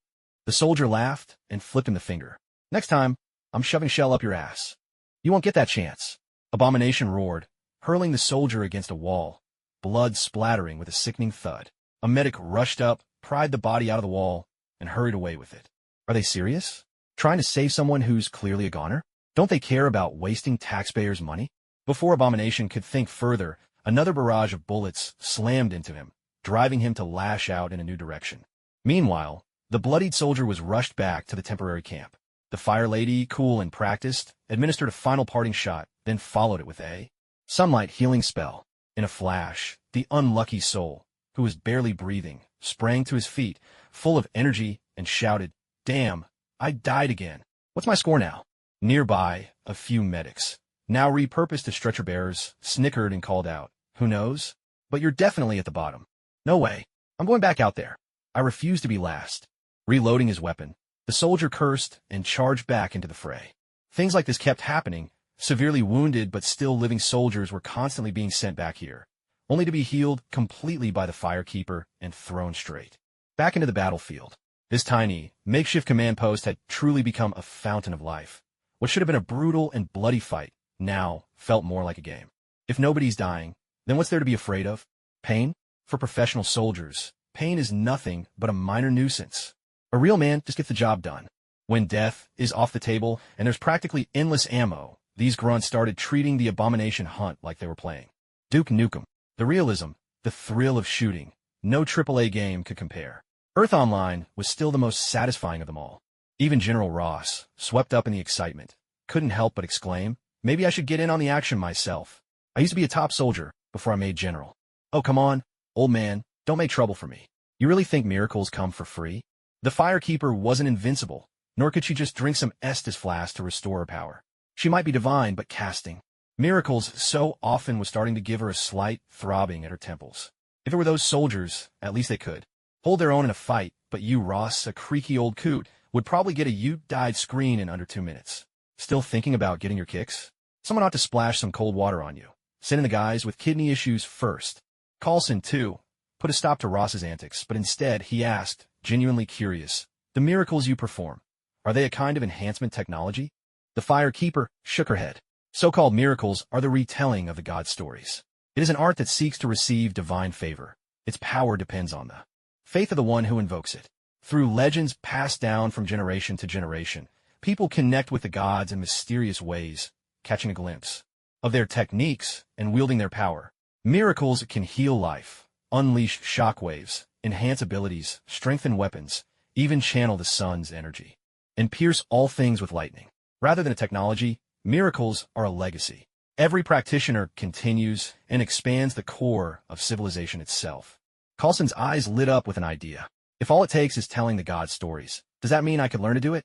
The soldier laughed and flipped him the finger. Next time, I'm shoving shell up your ass. You won't get that chance. Abomination roared, hurling the soldier against a wall, blood splattering with a sickening thud. A medic rushed up, pried the body out of the wall, and hurried away with it. Are they serious? Trying to save someone who's clearly a goner? Don't they care about wasting taxpayers' money? Before Abomination could think further, another barrage of bullets slammed into him, driving him to lash out in a new direction. Meanwhile, the bloodied soldier was rushed back to the temporary camp. The Fire Lady, cool and practiced, administered a final parting shot, then followed it with a sunlight healing spell. In a flash, the unlucky soul, who was barely breathing, sprang to his feet, full of energy, and shouted, "Damn, I died again. What's my score now?" Nearby, a few medics, now repurposed as stretcher bearers, snickered and called out, "Who knows? But you're definitely at the bottom." "No way. I'm going back out there. I refuse to be last." Reloading his weapon, the soldier cursed and charged back into the fray. Things like this kept happening. Severely wounded but still living soldiers were constantly being sent back here, only to be healed completely by the firekeeper and thrown straight back into the battlefield. This tiny, makeshift command post had truly become a fountain of life. What should have been a brutal and bloody fight now felt more like a game. If nobody's dying, then what's there to be afraid of? Pain? For professional soldiers, pain is nothing but a minor nuisance. A real man just gets the job done. When death is off the table and there's practically endless ammo, these grunts started treating the Abomination hunt like they were playing Duke Nukem. The realism, the thrill of shooting, no AAA game could compare. Earth Online was still the most satisfying of them all. Even General Ross, swept up in the excitement, couldn't help but exclaim, "Maybe I should get in on the action myself. I used to be a top soldier before I made general." "Oh, come on, old man, don't make trouble for me. You really think miracles come for free?" The Firekeeper wasn't invincible, nor could she just drink some Estus flask to restore her power. She might be divine, but casting miracles so often was starting to give her a slight throbbing at her temples. If it were those soldiers, at least they could hold their own in a fight, but you, Ross, a creaky old coot, would probably get a "you-died" screen in under 2 minutes. Still thinking about getting your kicks? Someone ought to splash some cold water on you. Send in the guys with kidney issues first. Coulson, too, put a stop to Ross's antics, but instead he asked, genuinely curious, "The miracles you perform, are they a kind of enhancement technology?" The Firekeeper shook her head. So-called miracles are the retelling of the god stories. It is an art that seeks to receive divine favor. Its power depends on the faith of the one who invokes it. Through legends passed down from generation to generation, people connect with the gods in mysterious ways, catching a glimpse of their techniques and wielding their power. Miracles can heal life, unleash shockwaves, enhance abilities, strengthen weapons, even channel the sun's energy, and pierce all things with lightning. Rather than a technology, miracles are a legacy. Every practitioner continues and expands the core of civilization itself. Coulson's eyes lit up with an idea. If all it takes is telling the god stories, does that mean I could learn to do it?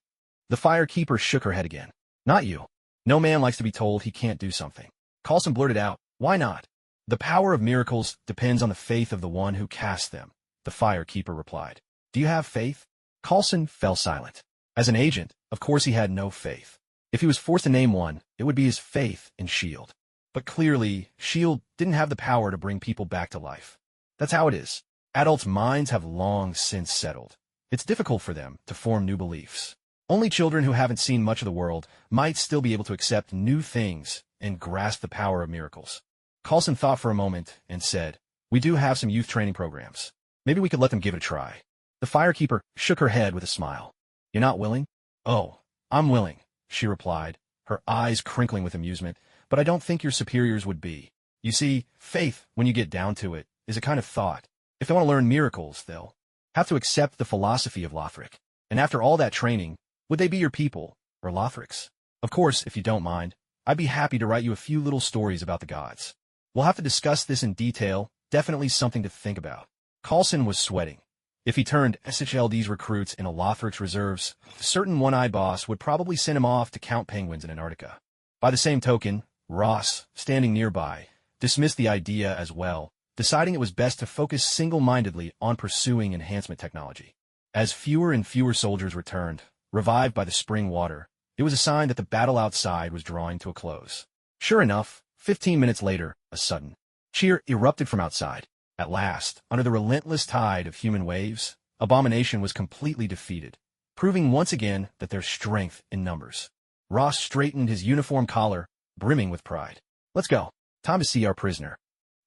The Firekeeper shook her head again. Not you. No man likes to be told he can't do something. Coulson blurted out, "Why not?" "The power of miracles depends on the faith of the one who casts them," the Firekeeper replied. "Do you have faith?" Coulson fell silent. As an agent, of course he had no faith. If he was forced to name one, it would be his faith in S.H.I.E.L.D. But clearly, S.H.I.E.L.D. didn't have the power to bring people back to life. That's how it is. Adults' minds have long since settled. It's difficult for them to form new beliefs. Only children who haven't seen much of the world might still be able to accept new things and grasp the power of miracles. Coulson thought for a moment and said, "We do have some youth training programs. Maybe we could let them give it a try." The Firekeeper shook her head with a smile. "You're not willing?" "Oh, I'm willing," she replied, her eyes crinkling with amusement, "but I don't think your superiors would be. You see, faith, when you get down to it, is a kind of thought. If they want to learn miracles, they'll have to accept the philosophy of Lothric. And after all that training, would they be your people, or Lothric's? Of course, if you don't mind, I'd be happy to write you a few little stories about the gods. We'll have to discuss this in detail, definitely something to think about." Coulson was sweating. If he turned SHLD's recruits into Lothric's reserves, a certain one-eyed boss would probably send him off to count penguins in Antarctica. By the same token, Ross, standing nearby, dismissed the idea as well, deciding it was best to focus single-mindedly on pursuing enhancement technology. As fewer and fewer soldiers returned, revived by the spring water, it was a sign that the battle outside was drawing to a close. Sure enough, 15 minutes later, a sudden cheer erupted from outside. At last, under the relentless tide of human waves, Abomination was completely defeated, proving once again that there's strength in numbers. Ross straightened his uniform collar, brimming with pride. Let's go. Time to see our prisoner.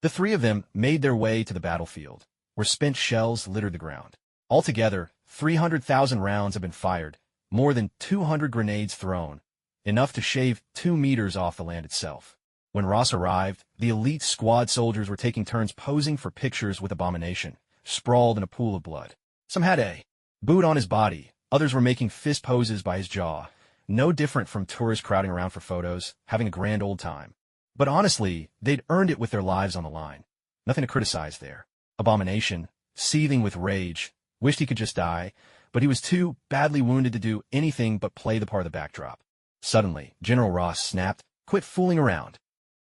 The three of them made their way to the battlefield, where spent shells littered the ground. Altogether, 300,000 rounds have been fired, more than 200 grenades thrown, enough to shave 2 meters off the land itself. When Ross arrived, the elite squad soldiers were taking turns posing for pictures with Abomination, sprawled in a pool of blood. Some had a boot on his body, others were making fist poses by his jaw, no different from tourists crowding around for photos, having a grand old time. But honestly, they'd earned it with their lives on the line. Nothing to criticize there. Abomination, seething with rage, wished he could just die, but he was too badly wounded to do anything but play the part of the backdrop. Suddenly, General Ross snapped, "Quit fooling around."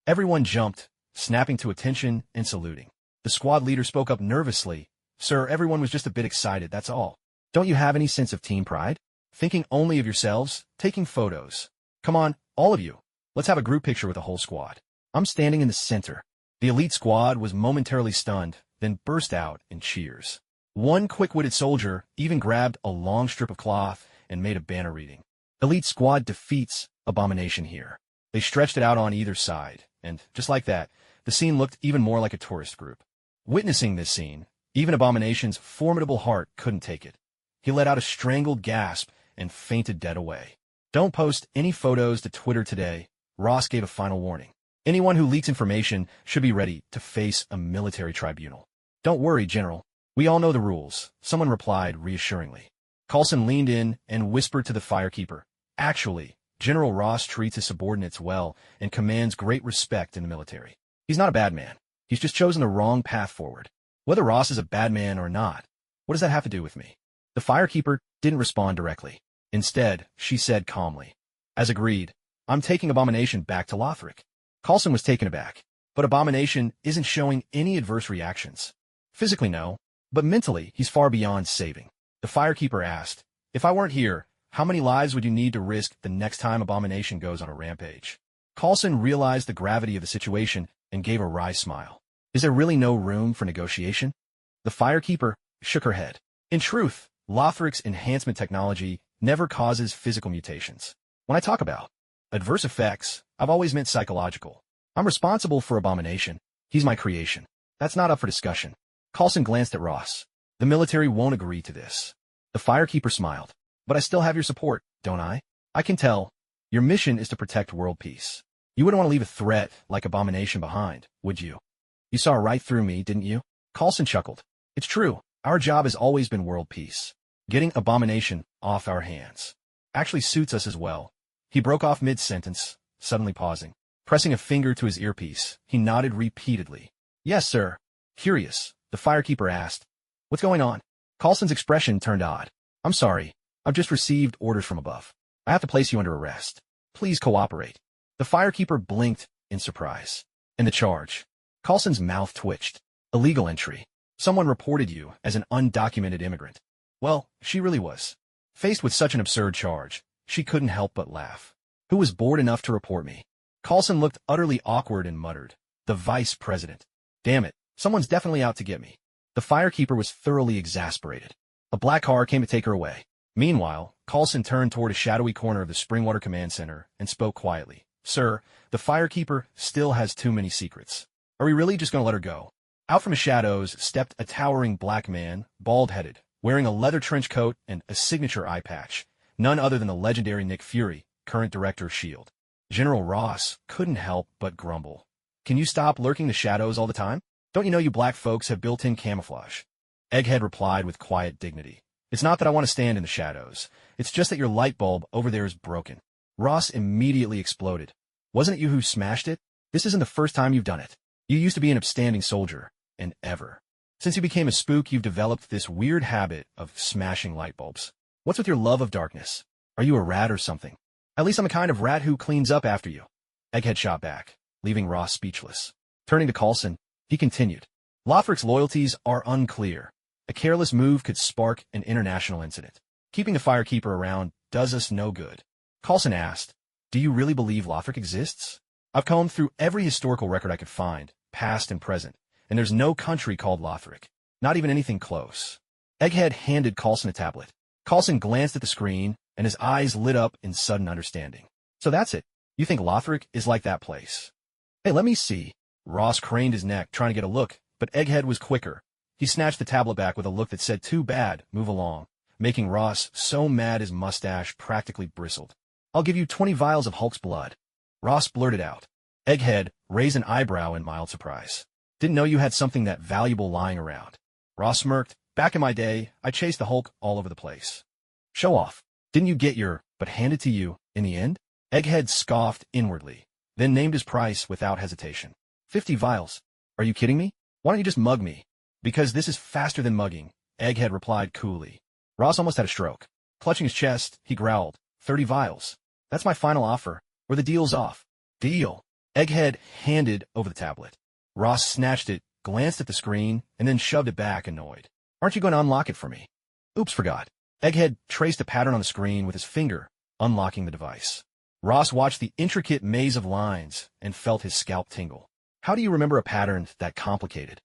Everyone jumped, snapping to attention and saluting. The squad leader spoke up nervously. "Sir, everyone was just a bit excited, that's all. Don't you have any sense of team pride? Thinking only of yourselves, taking photos. Come on, all of you. Let's have a group picture with the whole squad." I'm standing in the center. The elite squad was momentarily stunned, then burst out in cheers. One quick-witted soldier even grabbed a long strip of cloth and made a banner reading, "Elite squad defeats Abomination here." They stretched it out on either side, and just like that, the scene looked even more like a tourist group. Witnessing this scene, even Abomination's formidable heart couldn't take it. He let out a strangled gasp and fainted dead away. "Don't post any photos to Twitter today," Ross gave a final warning. "Anyone who leaks information should be ready to face a military tribunal." "Don't worry, General. We all know the rules," someone replied reassuringly. Coulson leaned in and whispered to the firekeeper, "Actually, General Ross treats his subordinates well and commands great respect in the military. He's not a bad man. He's just chosen the wrong path forward. Whether Ross is a bad man or not, what does that have to do with me?" The firekeeper didn't respond directly. Instead, she said calmly, "As agreed, I'm taking Abomination back to Lothric." Coulson was taken aback, but Abomination isn't showing any adverse reactions. Physically, no, but mentally, he's far beyond saving. The firekeeper asked, "If I weren't here, how many lives would you need to risk the next time Abomination goes on a rampage?" Coulson realized the gravity of the situation and gave a wry smile. "Is there really no room for negotiation?" The firekeeper shook her head. "In truth, Lothric's enhancement technology never causes physical mutations. When I talk about adverse effects, I've always meant psychological. I'm responsible for Abomination. He's my creation. That's not up for discussion." Coulson glanced at Ross. "The military won't agree to this." The firekeeper smiled. "But I still have your support, don't I? I can tell. Your mission is to protect world peace. You wouldn't want to leave a threat like Abomination behind, would you?" "You saw right through me, didn't you?" Coulson chuckled. "It's true. Our job has always been world peace. Getting Abomination off our hands actually suits us as well." He broke off mid-sentence, suddenly pausing. Pressing a finger to his earpiece, he nodded repeatedly. "Yes, sir." Curious, the firekeeper asked, "What's going on?" Coulson's expression turned odd. "I'm sorry. I've just received orders from above. I have to place you under arrest. Please cooperate." The firekeeper blinked in surprise. "And the charge?" Coulson's mouth twitched. "Illegal entry. Someone reported you as an undocumented immigrant." Well, she really was. Faced with such an absurd charge, she couldn't help but laugh. "Who was bored enough to report me?" Coulson looked utterly awkward and muttered, "The vice president. Damn it, someone's definitely out to get me." The firekeeper was thoroughly exasperated. A black car came to take her away. Meanwhile, Coulson turned toward a shadowy corner of the Springwater Command Center and spoke quietly. "Sir, the firekeeper still has too many secrets. Are we really just going to let her go?" Out from the shadows stepped a towering black man, bald-headed, wearing a leather trench coat and a signature eye patch, none other than the legendary Nick Fury, current director of S.H.I.E.L.D. General Ross couldn't help but grumble. "Can you stop lurking the shadows all the time? Don't you know you black folks have built-in camouflage?" Egghead replied with quiet dignity. "It's not that I want to stand in the shadows. It's just that your light bulb over there is broken." Ross immediately exploded. "Wasn't it you who smashed it? This isn't the first time you've done it. You used to be an upstanding soldier, and ever since you became a spook, you've developed this weird habit of smashing light bulbs. What's with your love of darkness? Are you a rat or something? At least I'm the kind of rat who cleans up after you." Egghead shot back, leaving Ross speechless. Turning to Coulson, he continued, "Lothric's loyalties are unclear. A careless move could spark an international incident. Keeping the firekeeper around does us no good." Coulson asked, "Do you really believe Lothric exists? I've combed through every historical record I could find, past and present, and there's no country called Lothric. Not even anything close." Egghead handed Coulson a tablet. Coulson glanced at the screen, and his eyes lit up in sudden understanding. So that's it. You think Lothric is like that place? Hey, let me see. Ross craned his neck, trying to get a look, but Egghead was quicker. He snatched the tablet back with a look that said, "Too bad, move along," making Ross so mad his mustache practically bristled. "I'll give you 20 vials of Hulk's blood." Ross blurted out. Egghead raised an eyebrow in mild surprise. "Didn't know you had something that valuable lying around." Ross smirked. "Back in my day, I chased the Hulk all over the place." "Show off. Didn't you get your but handed to you in the end?" Egghead scoffed inwardly, then named his price without hesitation. 50 vials. Are you kidding me? Why don't you just mug me?" "Because this is faster than mugging," Egghead replied coolly. Ross almost had a stroke. Clutching his chest, he growled, 30 vials. That's my final offer, or the deal's off." "Deal." Egghead handed over the tablet. Ross snatched it, glanced at the screen, and then shoved it back, annoyed. "Aren't you going to unlock it for me?" "Oops, forgot." Egghead traced a pattern on the screen with his finger, unlocking the device. Ross watched the intricate maze of lines and felt his scalp tingle. How do you remember a pattern that complicated?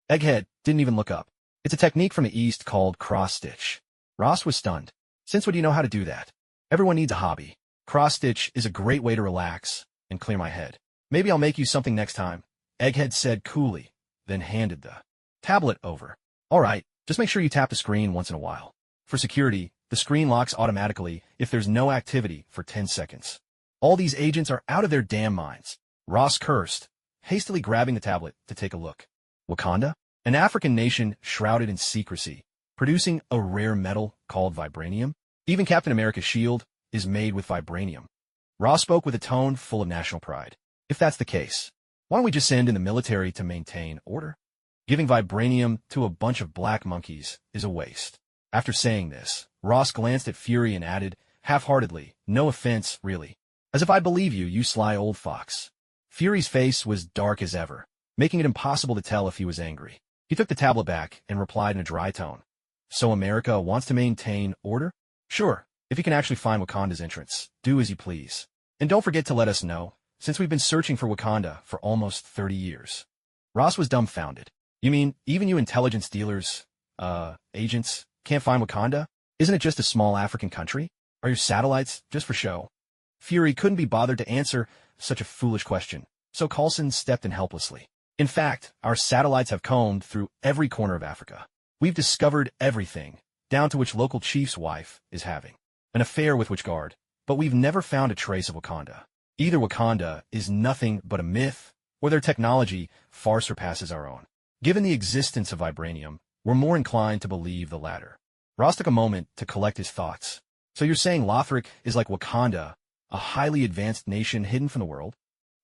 Egghead didn't even look up. "It's a technique from the East called cross-stitch." Ross was stunned. "Since when do you know how to do that?" "Everyone needs a hobby. Cross-stitch is a great way to relax and clear my head. Maybe I'll make you something next time," Egghead said coolly, then handed the tablet over. "All right, just make sure you tap the screen once in a while. For security, the screen locks automatically if there's no activity for 10 seconds. All these agents are out of their damn minds." Ross cursed, hastily grabbing the tablet to take a look. Wakanda? An African nation shrouded in secrecy, producing a rare metal called vibranium. Even Captain America's shield is made with vibranium. Ross spoke with a tone full of national pride. "If that's the case, why don't we just send in the military to maintain order? Giving vibranium to a bunch of black monkeys is a waste." After saying this, Ross glanced at Fury and added, half-heartedly, "No offense, really. As if I believe you, you sly old fox." Fury's face was dark as ever, making it impossible to tell if he was angry. He took the tablet back and replied in a dry tone. "So America wants to maintain order? Sure, if you can actually find Wakanda's entrance, do as you please. And don't forget to let us know, since we've been searching for Wakanda for almost 30 years. Ross was dumbfounded. "You mean, even you intelligence dealers, agents, can't find Wakanda? Isn't it just a small African country? Are your satellites just for show?" Fury couldn't be bothered to answer such a foolish question, so Coulson stepped in helplessly. "In fact, our satellites have combed through every corner of Africa. We've discovered everything, down to which local chief's wife is having an affair with which guard, but we've never found a trace of Wakanda. Either Wakanda is nothing but a myth, or their technology far surpasses our own. Given the existence of vibranium, we're more inclined to believe the latter." Ross took a moment to collect his thoughts. "So you're saying Lothric is like Wakanda, a highly advanced nation hidden from the world?"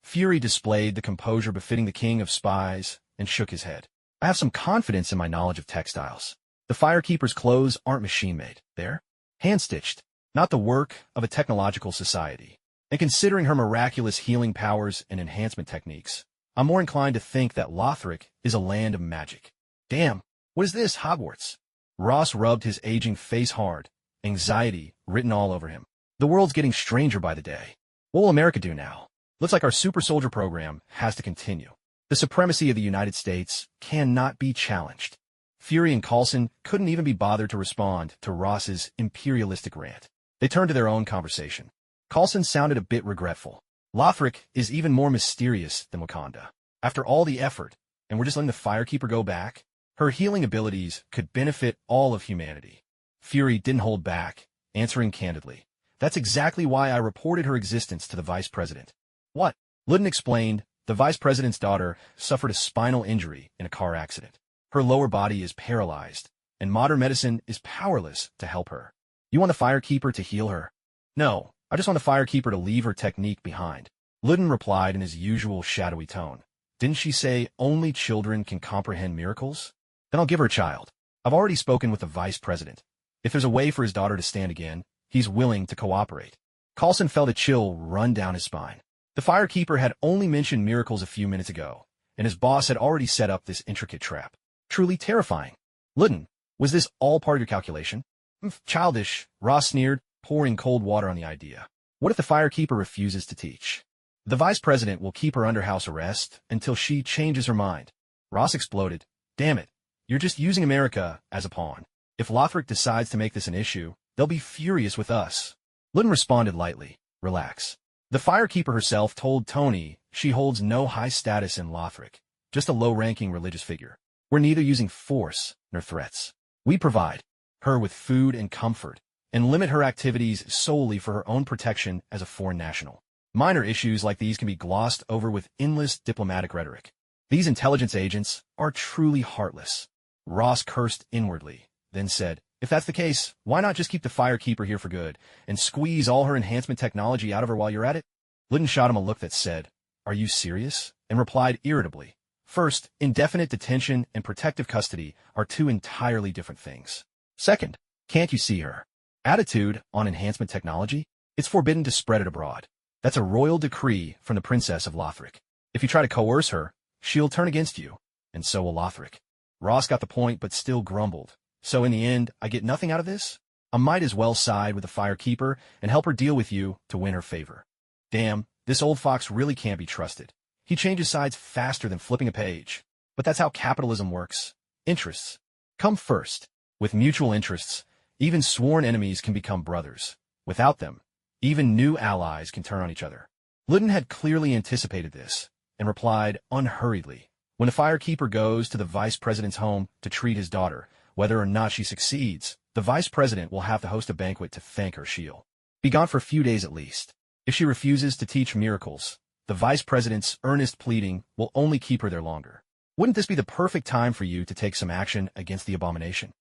Fury displayed the composure befitting the king of spies and shook his head. "I have some confidence in my knowledge of textiles. The Firekeeper's clothes aren't machine-made. They're hand-stitched, not the work of a technological society. And considering her miraculous healing powers and enhancement techniques, I'm more inclined to think that Lothric is a land of magic." "Damn, what is this, Hogwarts?" Ross rubbed his aging face hard, anxiety written all over him. "The world's getting stranger by the day. What will America do now? Looks like our super soldier program has to continue. The supremacy of the United States cannot be challenged." Fury and Coulson couldn't even be bothered to respond to Ross's imperialistic rant. They turned to their own conversation. Coulson sounded a bit regretful. "Lothric is even more mysterious than Wakanda. After all the effort, and we're just letting the Firekeeper go back? Her healing abilities could benefit all of humanity." Fury didn't hold back, answering candidly. "That's exactly why I reported her existence to the vice president." "What?" Ludden explained. "The vice president's daughter suffered a spinal injury in a car accident. Her lower body is paralyzed, and modern medicine is powerless to help her. You want the Firekeeper to heal her?" "No, I just want the Firekeeper to leave her technique behind," Ludden replied in his usual shadowy tone. "Didn't she say only children can comprehend miracles? Then I'll give her a child. I've already spoken with the vice president. If there's a way for his daughter to stand again, he's willing to cooperate." Coulson felt a chill run down his spine. The Firekeeper had only mentioned miracles a few minutes ago, and his boss had already set up this intricate trap. Truly terrifying. "Ludden, was this all part of your calculation?" "Childish," Ross sneered, pouring cold water on the idea. "What if the Firekeeper refuses to teach? The vice president will keep her under house arrest until she changes her mind." Ross exploded. "Damn it, you're just using America as a pawn." If Lothric decides to make this an issue, they'll be furious with us. Ludin responded lightly, relax. The Firekeeper herself told Tony she holds no high status in Lothric, just a low-ranking religious figure. We're neither using force nor threats. We provide her with food and comfort, and limit her activities solely for her own protection as a foreign national. Minor issues like these can be glossed over with endless diplomatic rhetoric. These intelligence agents are truly heartless. Ross cursed inwardly, then said, if that's the case, why not just keep the Firekeeper here for good, and squeeze all her enhancement technology out of her while you're at it? Ludin shot him a look that said, are you serious? And replied irritably, first, indefinite detention and protective custody are two entirely different things. Second, can't you see her attitude on enhancement technology? It's forbidden to spread it abroad. That's a royal decree from the Princess of Lothric. If you try to coerce her, she'll turn against you, and so will Lothric. Ross got the point but still grumbled. So in the end, I get nothing out of this? I might as well side with the Firekeeper and help her deal with you to win her favor. Damn, this old fox really can't be trusted. He changes sides faster than flipping a page. But that's how capitalism works. Interests come first. With mutual interests, even sworn enemies can become brothers. Without them, even new allies can turn on each other. Ludin had clearly anticipated this, and replied unhurriedly, when the Firekeeper goes to the Vice President's home to treat his daughter, whether or not she succeeds, the Vice President will have to host a banquet to thank her. She'll be gone for a few days at least. If she refuses to teach miracles, the Vice President's earnest pleading will only keep her there longer. Wouldn't this be the perfect time for you to take some action against the abomination?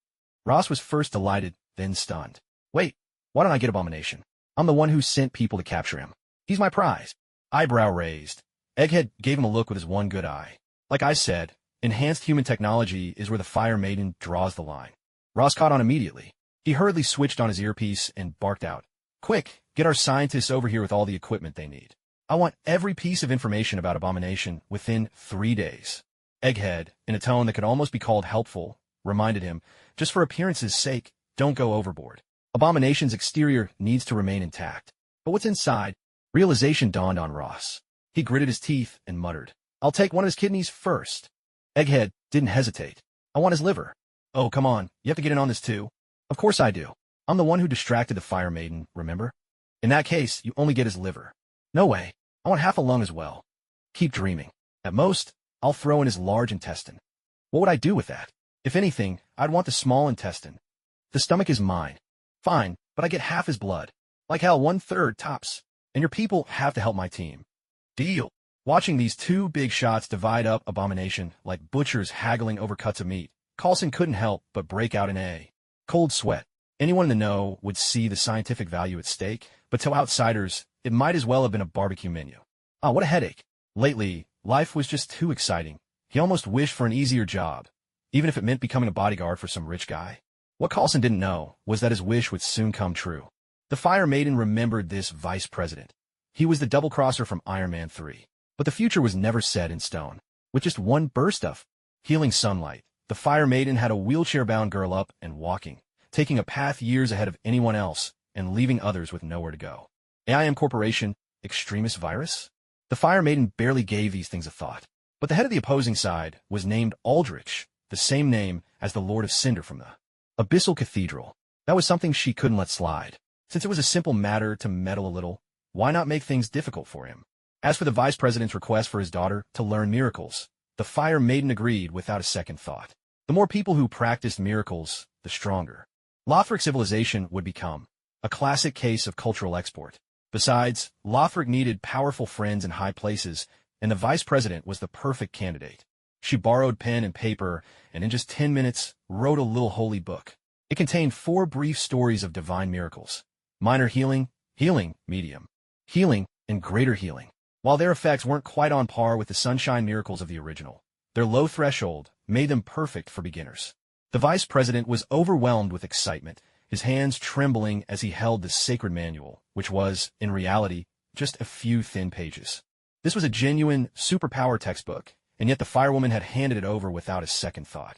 Ross was first delighted, then stunned. Wait, why don't I get abomination? I'm the one who sent people to capture him. He's my prize. Eyebrow raised. Egghead gave him a look with his one good eye. Like I said, enhanced human technology is where the Fire Maiden draws the line. Ross caught on immediately. He hurriedly switched on his earpiece and barked out, quick, get our scientists over here with all the equipment they need. I want every piece of information about Abomination within 3 days. Egghead, in a tone that could almost be called helpful, reminded him, just for appearance's sake, don't go overboard. Abomination's exterior needs to remain intact. But what's inside? Realization dawned on Ross. He gritted his teeth and muttered, I'll take one of his kidneys first. Egghead didn't hesitate. I want his liver. Oh, come on, you have to get in on this too. Of course I do. I'm the one who distracted the Fire Maiden, remember? In that case, you only get his liver. No way. I want half a lung as well. Keep dreaming. At most, I'll throw in his large intestine. What would I do with that? If anything, I'd want the small intestine. The stomach is mine. Fine, but I get half his blood. Like hell, 1/3 tops. And your people have to help my team. Deal. Watching these two big shots divide up Abomination like butchers haggling over cuts of meat, Coulson couldn't help but break out in a cold sweat. Anyone in the know would see the scientific value at stake, but to outsiders, it might as well have been a barbecue menu. Ah, what a headache. Lately, life was just too exciting. He almost wished for an easier job, even if it meant becoming a bodyguard for some rich guy. What Coulson didn't know was that his wish would soon come true. The Fire Maiden remembered this Vice President. He was the double-crosser from Iron Man 3. But the future was never set in stone. With just one burst of healing sunlight, the Fire Maiden had a wheelchair-bound girl up and walking, taking a path years ahead of anyone else and leaving others with nowhere to go. AIM Corporation, extremist virus? The Fire Maiden barely gave these things a thought. But the head of the opposing side was named Aldrich, the same name as the Lord of Cinder from the Abyssal Cathedral. That was something she couldn't let slide. Since it was a simple matter to meddle a little, why not make things difficult for him? As for the Vice President's request for his daughter to learn miracles, the Fire Maiden agreed without a second thought. The more people who practiced miracles, the stronger Lothric civilization would become. A classic case of cultural export. Besides, Lothric needed powerful friends in high places, and the Vice President was the perfect candidate. She borrowed pen and paper, and in just 10 minutes, wrote a little holy book. It contained 4 brief stories of divine miracles. Minor healing, medium healing, and greater healing. While their effects weren't quite on par with the sunshine miracles of the original, their low threshold made them perfect for beginners. The Vice President was overwhelmed with excitement, his hands trembling as he held the sacred manual, which was, in reality, just a few thin pages. This was a genuine superpower textbook, and yet the firewoman had handed it over without a second thought.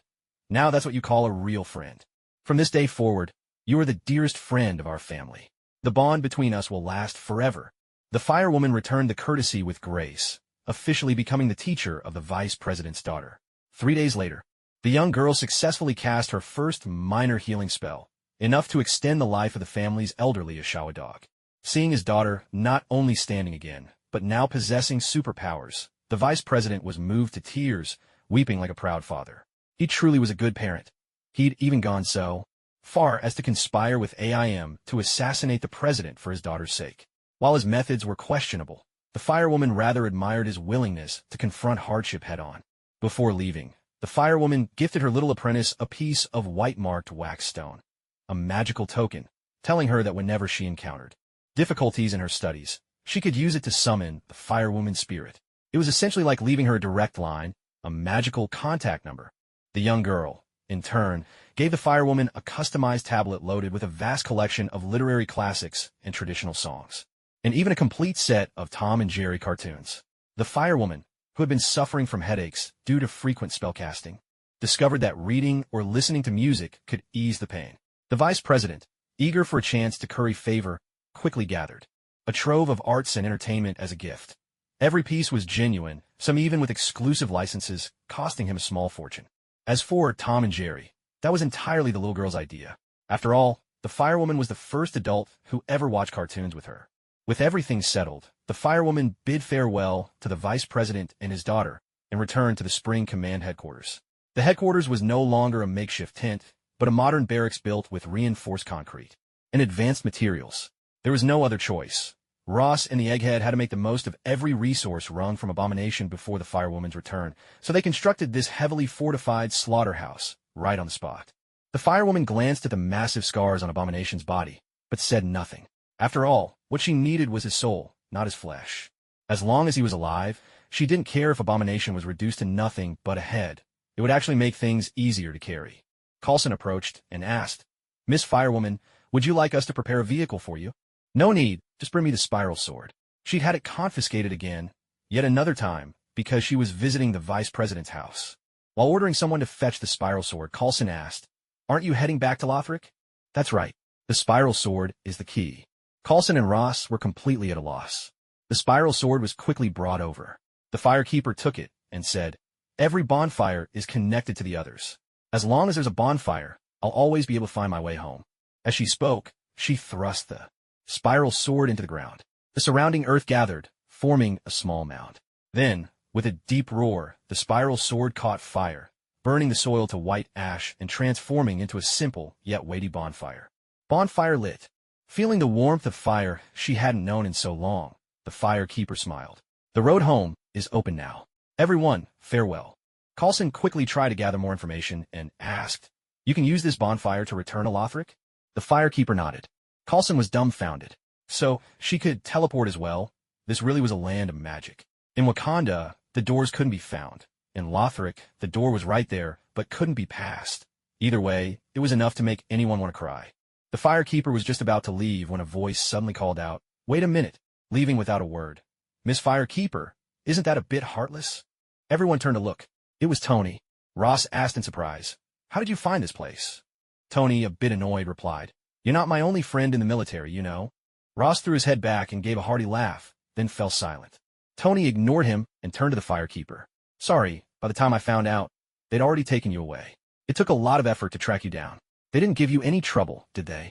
Now that's what you call a real friend. From this day forward, you are the dearest friend of our family. The bond between us will last forever. The firewoman returned the courtesy with grace, officially becoming the teacher of the Vice President's daughter. 3 days later, The young girl successfully cast her first minor healing spell, enough to extend the life of the family's elderly Ashawa dog. Seeing his daughter not only standing again, but now possessing superpowers, the vice president was moved to tears, weeping like a proud father. He truly was a good parent. He'd even gone so far as to conspire with AIM to assassinate the president for his daughter's sake. While his methods were questionable, the firewoman rather admired his willingness to confront hardship head-on. Before leaving, the firewoman gifted her little apprentice a piece of white-marked wax stone, a magical token, telling her that whenever she encountered difficulties in her studies, she could use it to summon the firewoman's spirit. It was essentially like leaving her a direct line, a magical contact number. The young girl, in turn, gave the firewoman a customized tablet loaded with a vast collection of literary classics and traditional songs, and even a complete set of Tom and Jerry cartoons. The firewoman, who had been suffering from headaches due to frequent spellcasting, discovered that reading or listening to music could ease the pain. The vice president, eager for a chance to curry favor, quickly gathered a trove of arts and entertainment as a gift. Every piece was genuine, some even with exclusive licenses, costing him a small fortune. As for Tom and Jerry, that was entirely the little girl's idea. After all, the firewoman was the first adult who ever watched cartoons with her. With everything settled, the firewoman bid farewell to the vice president and his daughter and returned to the spring command headquarters. The headquarters was no longer a makeshift tent, but a modern barracks built with reinforced concrete and advanced materials. There was no other choice. Ross and the Egghead had to make the most of every resource wrung from Abomination before the firewoman's return, so they constructed this heavily fortified slaughterhouse right on the spot. The firewoman glanced at the massive scars on Abomination's body, but said nothing. After all, what she needed was his soul, not his flesh. As long as he was alive, she didn't care if Abomination was reduced to nothing but a head. It would actually make things easier to carry. Coulson approached and asked, "Miss Firewoman, would you like us to prepare a vehicle for you?" "No need, just bring me the spiral sword." She'd had it confiscated again, yet another time, because she was visiting the vice president's house. While ordering someone to fetch the spiral sword, Coulson asked, "Aren't you heading back to Lothric?" "That's right. The spiral sword is the key." Coulson and Ross were completely at a loss. The spiral sword was quickly brought over. The firekeeper took it and said, "Every bonfire is connected to the others. As long as there's a bonfire, I'll always be able to find my way home." As she spoke, she thrust the spiral sword into the ground. The surrounding earth gathered, forming a small mound. Then, with a deep roar, the spiral sword caught fire, burning the soil to white ash and transforming into a simple yet weighty bonfire. Bonfire lit. Feeling the warmth of fire she hadn't known in so long, the firekeeper smiled. "The road home is open now. Everyone, farewell." Coulson quickly tried to gather more information and asked, "You can use this bonfire to return to Lothric?" The firekeeper nodded. Coulson was dumbfounded. So, she could teleport as well? This really was a land of magic. In Wakanda, the doors couldn't be found. In Lothric, the door was right there, but couldn't be passed. Either way, it was enough to make anyone want to cry. The firekeeper was just about to leave when a voice suddenly called out, "Wait a minute," leaving without a word. "Miss Firekeeper, isn't that a bit heartless?" Everyone turned to look. It was Tony. Ross asked in surprise, "How did you find this place?" Tony, a bit annoyed, replied, "You're not my only friend in the military, you know." Ross threw his head back and gave a hearty laugh, then fell silent. Tony ignored him and turned to the firekeeper. "Sorry, by the time I found out, they'd already taken you away. It took a lot of effort to track you down. They didn't give you any trouble, did they?"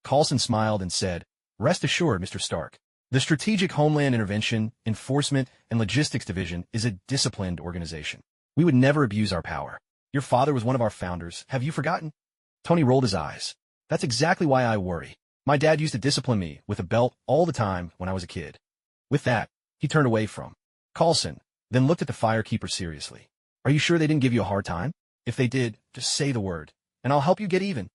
Coulson smiled and said, "Rest assured, Mr. Stark. The Strategic Homeland Intervention, Enforcement, and Logistics Division is a disciplined organization. We would never abuse our power. Your father was one of our founders. Have you forgotten?" Tony rolled his eyes. "That's exactly why I worry. My dad used to discipline me with a belt all the time when I was a kid." With that, he turned away from Coulson, then looked at the firekeeper seriously. "Are you sure they didn't give you a hard time? If they did, just say the word, and I'll help you get even."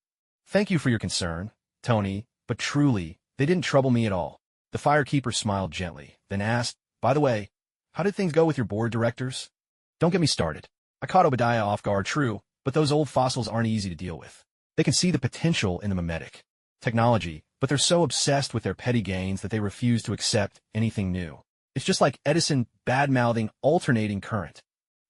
"Thank you for your concern, Tony, but truly, they didn't trouble me at all." The firekeeper smiled gently, then asked, "By the way, how did things go with your board of directors?" "Don't get me started. I caught Obadiah off guard, true, but those old fossils aren't easy to deal with. They can see the potential in the memetic technology, but they're so obsessed with their petty gains that they refuse to accept anything new. It's just like Edison bad-mouthing alternating current.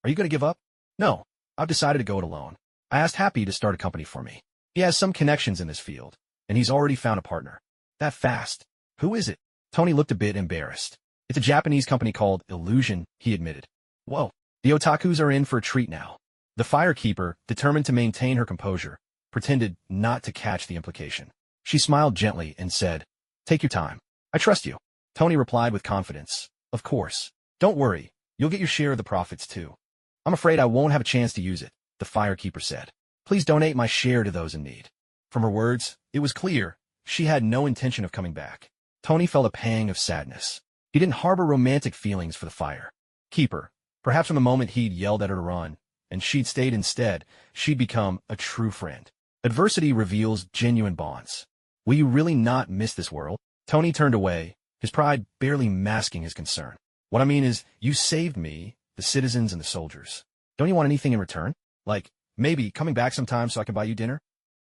Are you going to give up?" "No, I've decided to go it alone. I asked Happy to start a company for me. He has some connections in this field, and he's already found a partner." "That fast? Who is it?" Tony looked a bit embarrassed. "It's a Japanese company called Illusion," he admitted. "Whoa, the otakus are in for a treat now. The firekeeper, determined to maintain her composure, pretended not to catch the implication. She smiled gently and said, "Take your time. I trust you." Tony replied with confidence, "Of course. Don't worry, you'll get your share of the profits too." "I'm afraid I won't have a chance to use it," the firekeeper said. "Please donate my share to those in need." From her words, it was clear she had no intention of coming back. Tony felt a pang of sadness. He didn't harbor romantic feelings for the firekeeper. Perhaps from the moment he'd yelled at her to run, and she'd stayed instead, she'd become a true friend. Adversity reveals genuine bonds. "Will you really not miss this world?" Tony turned away, his pride barely masking his concern. "What I mean is, you saved me, the citizens and the soldiers. Don't you want anything in return? Like, maybe coming back sometime so I can buy you dinner?"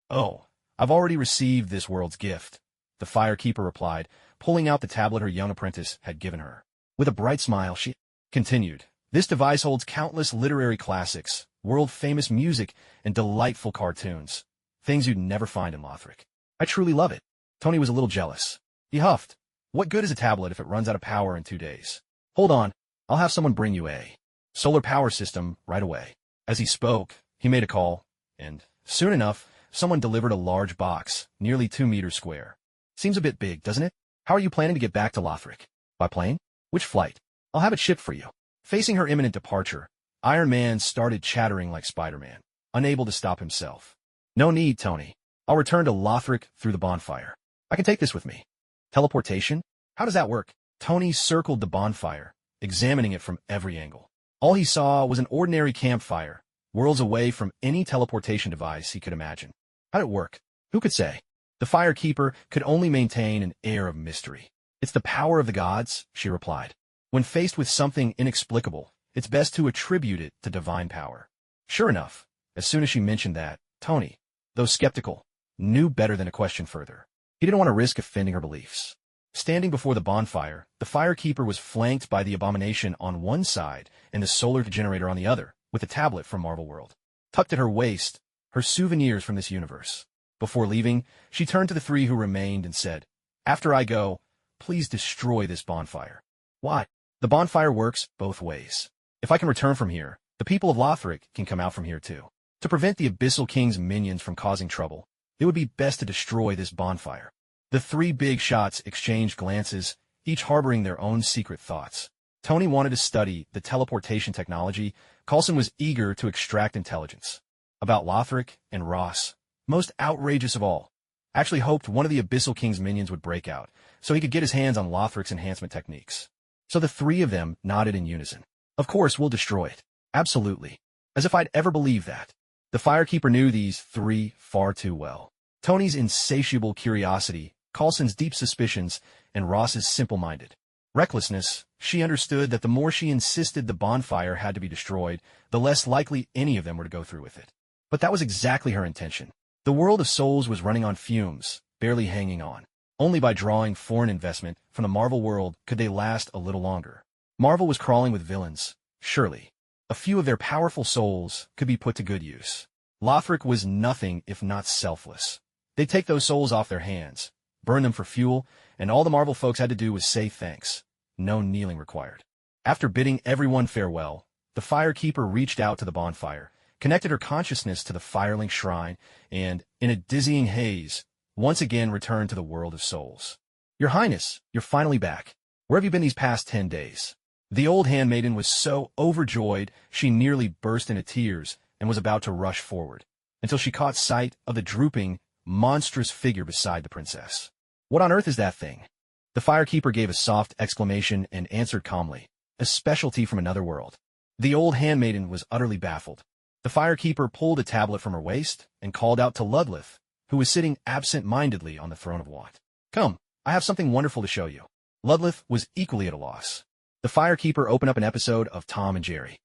"Oh, I've already received this world's gift," the firekeeper replied, pulling out the tablet her young apprentice had given her. With a bright smile, she continued, "This device holds countless literary classics, world-famous music, and delightful cartoons. Things you'd never find in Lothric. I truly love it." Tony was a little jealous. He huffed. "What good is a tablet if it runs out of power in 2 days? Hold on, I'll have someone bring you a solar power system right away." As he spoke, he made a call, and soon enough, someone delivered a large box, nearly 2 meters square. "Seems a bit big, doesn't it? How are you planning to get back to Lothric? By plane? Which flight? I'll have it shipped for you." Facing her imminent departure, Iron Man started chattering like Spider-Man, unable to stop himself. "No need, Tony. I'll return to Lothric through the bonfire. I can take this with me." "Teleportation? How does that work?" Tony circled the bonfire, examining it from every angle. All he saw was an ordinary campfire, worlds away from any teleportation device he could imagine. How'd it work? Who could say? The firekeeper could only maintain an air of mystery. "It's the power of the gods," she replied. "When faced with something inexplicable, it's best to attribute it to divine power." Sure enough, as soon as she mentioned that, Tony, though skeptical, knew better than to question further. He didn't want to risk offending her beliefs. Standing before the bonfire, the firekeeper was flanked by the abomination on one side and the solar generator on the other, with a tablet from Marvel World. Tucked at her waist, her souvenirs from this universe. Before leaving, she turned to the 3 who remained and said, "After I go, please destroy this bonfire." "Why?" "The bonfire works both ways. If I can return from here, the people of Lothric can come out from here too. To prevent the Abyssal King's minions from causing trouble, it would be best to destroy this bonfire." The 3 big shots exchanged glances, each harboring their own secret thoughts. Tony wanted to study the teleportation technology. Coulson was eager to extract intelligence. About Lothric, and Ross, most outrageous of all, actually hoped one of the Abyssal King's minions would break out, so he could get his hands on Lothric's enhancement techniques. So the 3 of them nodded in unison. "Of course, we'll destroy it. Absolutely." As if I'd ever believe that. The firekeeper knew these 3 far too well. Tony's insatiable curiosity, Coulson's deep suspicions, and Ross's simple-minded recklessness. She understood that the more she insisted the bonfire had to be destroyed, the less likely any of them were to go through with it. But that was exactly her intention. The world of souls was running on fumes, barely hanging on. Only by drawing foreign investment from the Marvel world could they last a little longer. Marvel was crawling with villains, surely. A few of their powerful souls could be put to good use. Lothric was nothing if not selfless. They'd take those souls off their hands, burn them for fuel, and all the Marvel folks had to do was say thanks. No kneeling required. After bidding everyone farewell, the firekeeper reached out to the bonfire, connected her consciousness to the firelink shrine, and, in a dizzying haze, once again returned to the world of souls. "Your Highness, you're finally back. Where have you been these past 10 days? The old handmaiden was so overjoyed she nearly burst into tears and was about to rush forward, until she caught sight of the drooping, monstrous figure beside the princess. "What on earth is that thing?" The firekeeper gave a soft exclamation and answered calmly, "A specialty from another world." The old handmaiden was utterly baffled. The firekeeper pulled a tablet from her waist and called out to Ludleth, who was sitting absent-mindedly on the throne of Wat. "Come, I have something wonderful to show you." Ludleth was equally at a loss. The firekeeper opened up an episode of Tom and Jerry.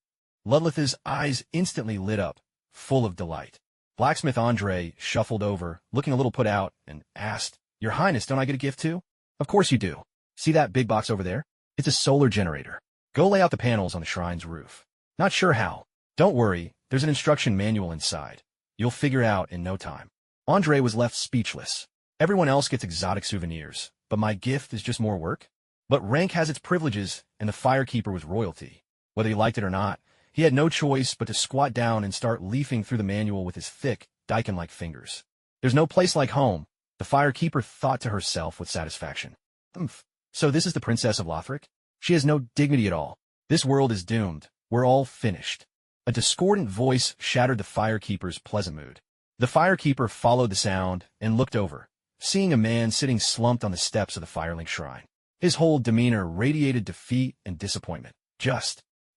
Ludleth's eyes instantly lit up, full of delight. Blacksmith Andre shuffled over, looking a little put out, and asked, "Your Highness, don't I get a gift too?" "Of course you do. See that big box over there? It's a solar generator. Go lay out the panels on the shrine's roof." "Not sure how." "Don't worry, there's an instruction manual inside. You'll figure it out in no time." Andre was left speechless. Everyone else gets exotic souvenirs, but my gift is just more work? But rank has its privileges, and the firekeeper was royalty. Whether he liked it or not, He had no choice but to squat down and start leafing through the manual with his thick, Daikin-like fingers. There's no place like home, the firekeeper thought to herself with satisfaction. Oomph. So this is the Princess of Lothric? She has no dignity at all. This world is doomed. We're all finished. A discordant voice shattered the firekeeper's pleasant mood. The firekeeper followed the sound and looked over, seeing a man sitting slumped on the steps of the Firelink Shrine. His whole demeanor radiated defeat and disappointment.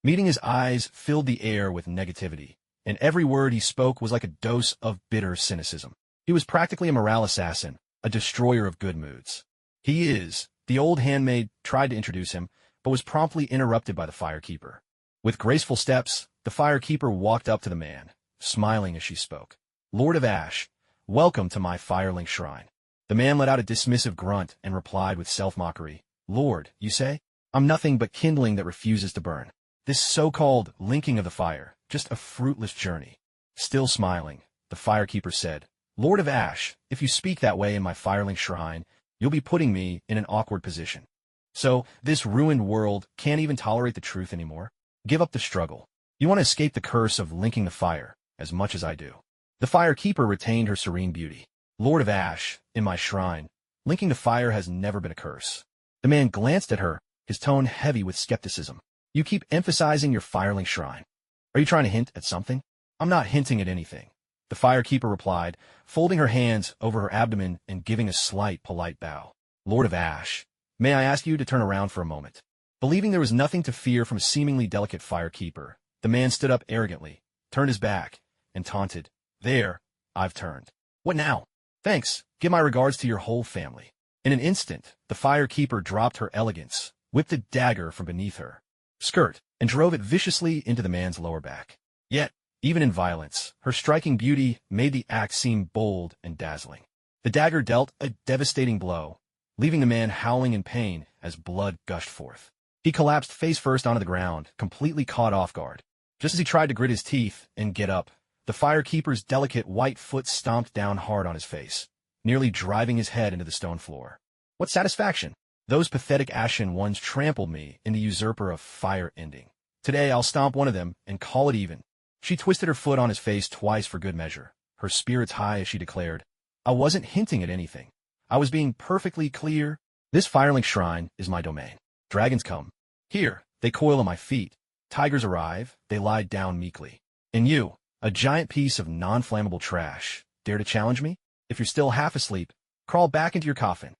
Meeting his eyes filled the air with negativity, and every word he spoke was like a dose of bitter cynicism. He was practically a morale assassin, a destroyer of good moods. The old handmaid tried to introduce him, but was promptly interrupted by the firekeeper. With graceful steps, the firekeeper walked up to the man, smiling as she spoke. Lord of Ash, welcome to my Firelink Shrine. The man let out a dismissive grunt and replied with self-mockery. Lord, you say? I'm nothing but kindling that refuses to burn. This so-called linking of the fire, just a fruitless journey. Still smiling, the firekeeper said, Lord of Ash, if you speak that way in my Firelink Shrine, you'll be putting me in an awkward position. So, this ruined world can't even tolerate the truth anymore? Give up the struggle. You want to escape the curse of linking the fire, as much as I do. The firekeeper retained her serene beauty. Lord of Ash, in my shrine, linking the fire has never been a curse. The man glanced at her, his tone heavy with skepticism. You keep emphasizing your Firelink Shrine. Are you trying to hint at something? I'm not hinting at anything. The firekeeper replied, folding her hands over her abdomen and giving a slight, polite bow. Lord of Ash, may I ask you to turn around for a moment? Believing there was nothing to fear from a seemingly delicate firekeeper, the man stood up arrogantly, turned his back, and taunted, There, I've turned. What now? Thanks, give my regards to your whole family. In an instant, the firekeeper dropped her elegance, whipped a dagger from beneath her skirt, and drove it viciously into the man's lower back. Yet, even in violence, her striking beauty made the act seem bold and dazzling. The dagger dealt a devastating blow, leaving the man howling in pain as blood gushed forth. He collapsed face first onto the ground, completely caught off guard. Just as he tried to grit his teeth and get up, the firekeeper's delicate white foot stomped down hard on his face, nearly driving his head into the stone floor. What satisfaction! Those pathetic ashen ones trampled me in the usurper of fire ending. Today I'll stomp one of them and call it even. She twisted her foot on his face twice for good measure, her spirits high as she declared, I wasn't hinting at anything. I was being perfectly clear. This Firelink Shrine is my domain. Dragons come. Here, they coil on my feet. Tigers arrive, they lie down meekly. And you, a giant piece of non-flammable trash, dare to challenge me? If you're still half asleep, crawl back into your coffin.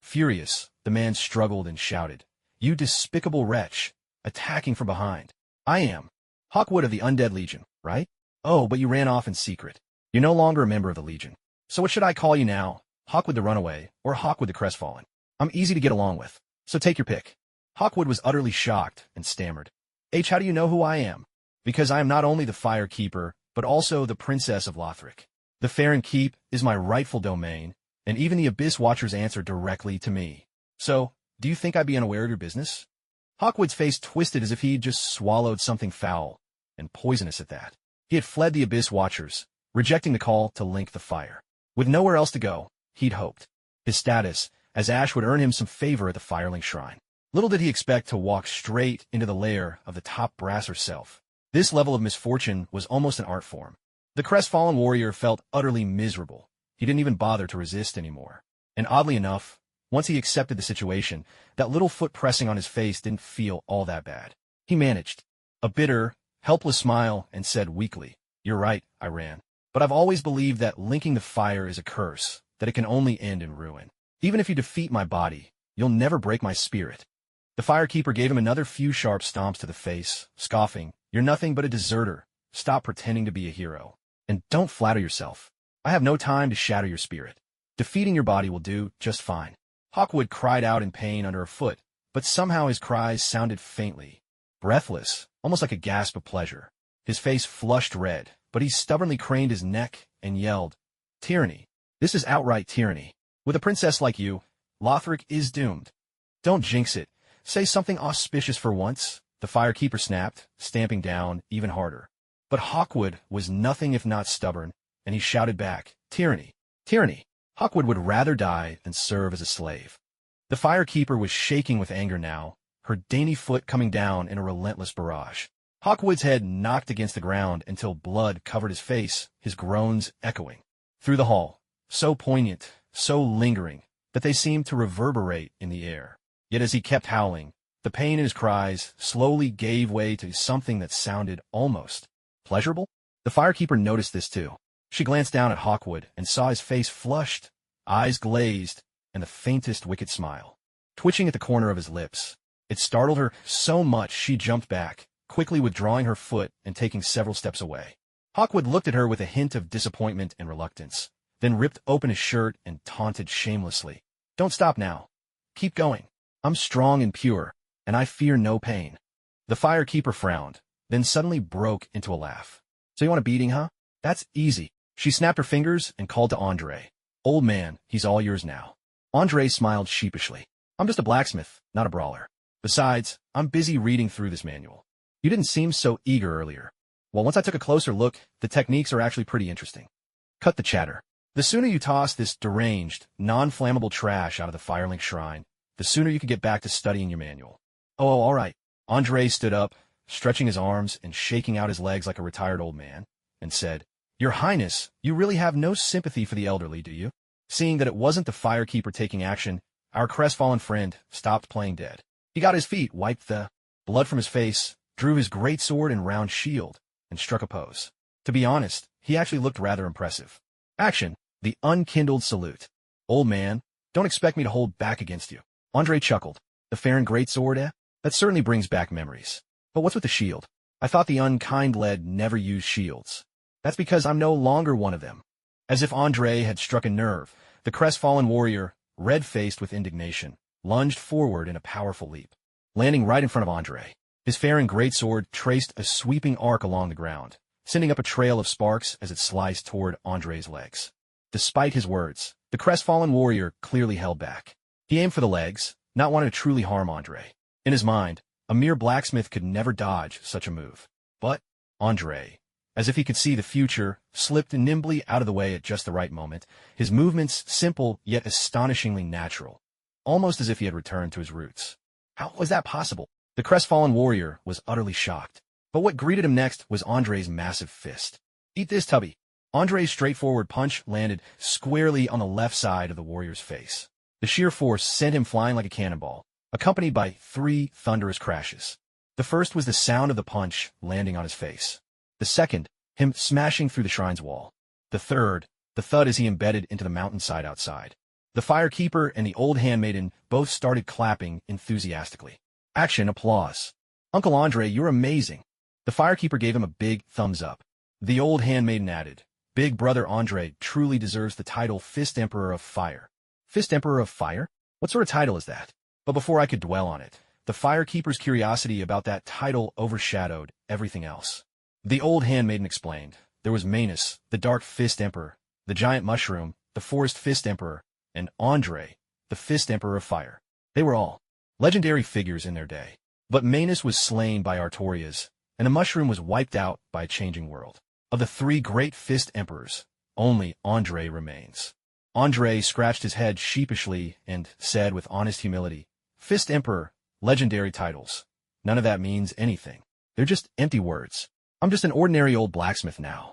Furious, the man struggled and shouted, You despicable wretch, attacking from behind. I am Hawkwood of the Undead Legion, right? Oh, but you ran off in secret. You're no longer a member of the Legion. So what should I call you now? Hawkwood the Runaway, or Hawkwood the Crestfallen? I'm easy to get along with, so take your pick. Hawkwood was utterly shocked and stammered. How do you know who I am? Because I am not only the Firekeeper, but also the Princess of Lothric. The Faron Keep is my rightful domain, and even the Abyss Watchers answer directly to me. So, do you think I'd be unaware of your business? Hawkwood's face twisted as if he'd just swallowed something foul, and poisonous at that. He had fled the Abyss Watchers, rejecting the call to link the fire. With nowhere else to go, he'd hoped. His status as Ash would earn him some favor at the Firelink Shrine. Little did he expect to walk straight into the lair of the top brass herself. This level of misfortune was almost an art form. The crestfallen warrior felt utterly miserable. He didn't even bother to resist anymore. And oddly enough, once he accepted the situation, that little foot pressing on his face didn't feel all that bad. He managed a bitter, helpless smile and said weakly, You're right, I ran. But I've always believed that linking the fire is a curse, that it can only end in ruin. Even if you defeat my body, you'll never break my spirit. The Firekeeper gave him another few sharp stomps to the face, scoffing, You're nothing but a deserter. Stop pretending to be a hero. And don't flatter yourself. I have no time to shatter your spirit. Defeating your body will do just fine. Hawkwood cried out in pain under her foot, but somehow his cries sounded faintly, breathless, almost like a gasp of pleasure. His face flushed red, but he stubbornly craned his neck and yelled, Tyranny. This is outright tyranny. With a princess like you, Lothric is doomed. Don't jinx it. Say something auspicious for once, the Firekeeper snapped, stamping down even harder. But Hawkwood was nothing if not stubborn, and he shouted back, Tyranny. Tyranny. Hawkwood would rather die than serve as a slave. The Firekeeper was shaking with anger now, her dainty foot coming down in a relentless barrage. Hawkwood's head knocked against the ground until blood covered his face, his groans echoing through the hall, so poignant, so lingering, that they seemed to reverberate in the air. Yet as he kept howling, the pain in his cries slowly gave way to something that sounded almost pleasurable. The firekeeper noticed this too. She glanced down at Hawkwood and saw his face flushed, eyes glazed, and the faintest wicked smile twitching at the corner of his lips. It startled her so much she jumped back, quickly withdrawing her foot and taking several steps away. Hawkwood looked at her with a hint of disappointment and reluctance, then ripped open his shirt and taunted shamelessly. "Don't stop now. Keep going. I'm strong and pure, and I fear no pain." The firekeeper frowned, then suddenly broke into a laugh. "So you want a beating, huh? That's easy." She snapped her fingers and called to Andre. "Old man, he's all yours now." Andre smiled sheepishly. "I'm just a blacksmith, not a brawler. Besides, I'm busy reading through this manual. You didn't seem so eager earlier. Well, once I took a closer look, the techniques are actually pretty interesting." Cut the chatter. The sooner you toss this deranged, non-flammable trash out of the Firelink Shrine, the sooner you can get back to studying your manual. Oh, all right." Andre stood up, stretching his arms and shaking out his legs like a retired old man, and said, "Your Highness, you really have no sympathy for the elderly, do you?" Seeing that it wasn't the firekeeper taking action, our crestfallen friend stopped playing dead. He got his feet, wiped the blood from his face, drew his great sword and round shield, and struck a pose. To be honest, he actually looked rather impressive. Action. The unkindled salute. "Old man, don't expect me to hold back against you." Andre chuckled. "The Farron greatsword, eh? That certainly brings back memories. But what's with the shield? I thought the unkind led never used shields." "That's because I'm no longer one of them." As if Andre had struck a nerve, the crestfallen warrior, red-faced with indignation, lunged forward in a powerful leap, landing right in front of Andre. His Farron greatsword traced a sweeping arc along the ground, sending up a trail of sparks as it sliced toward Andre's legs. Despite his words, the crestfallen warrior clearly held back. He aimed for the legs, not wanting to truly harm Andre. In his mind, a mere blacksmith could never dodge such a move. But Andre, as if he could see the future, slipped nimbly out of the way at just the right moment, his movements simple yet astonishingly natural, almost as if he had returned to his roots. How was that possible? The crestfallen warrior was utterly shocked. But what greeted him next was Andre's massive fist. "Eat this, Tubby." Andre's straightforward punch landed squarely on the left side of the warrior's face. The sheer force sent him flying like a cannonball, accompanied by 3 thunderous crashes. The first was the sound of the punch landing on his face. The second, him smashing through the shrine's wall. The third, the thud as he embedded into the mountainside outside. The firekeeper and the old handmaiden both started clapping enthusiastically. Action, applause. "Uncle Andre, you're amazing." The firekeeper gave him a big thumbs up. The old handmaiden added, "Big brother Andre truly deserves the title Fist Emperor of Fire." Fist Emperor of Fire? What sort of title is that? But before I could dwell on it, the firekeeper's curiosity about that title overshadowed everything else. The old handmaiden explained. There was Manus, the Dark Fist Emperor, the Giant Mushroom, the Forest Fist Emperor, and Andre, the Fist Emperor of Fire. They were all legendary figures in their day. But Manus was slain by Artorias, and the Mushroom was wiped out by a changing world. Of the 3 great Fist Emperors, only Andre remains. Andre scratched his head sheepishly and said with honest humility, "Fist Emperor, legendary titles. None of that means anything. They're just empty words. I'm just an ordinary old blacksmith now."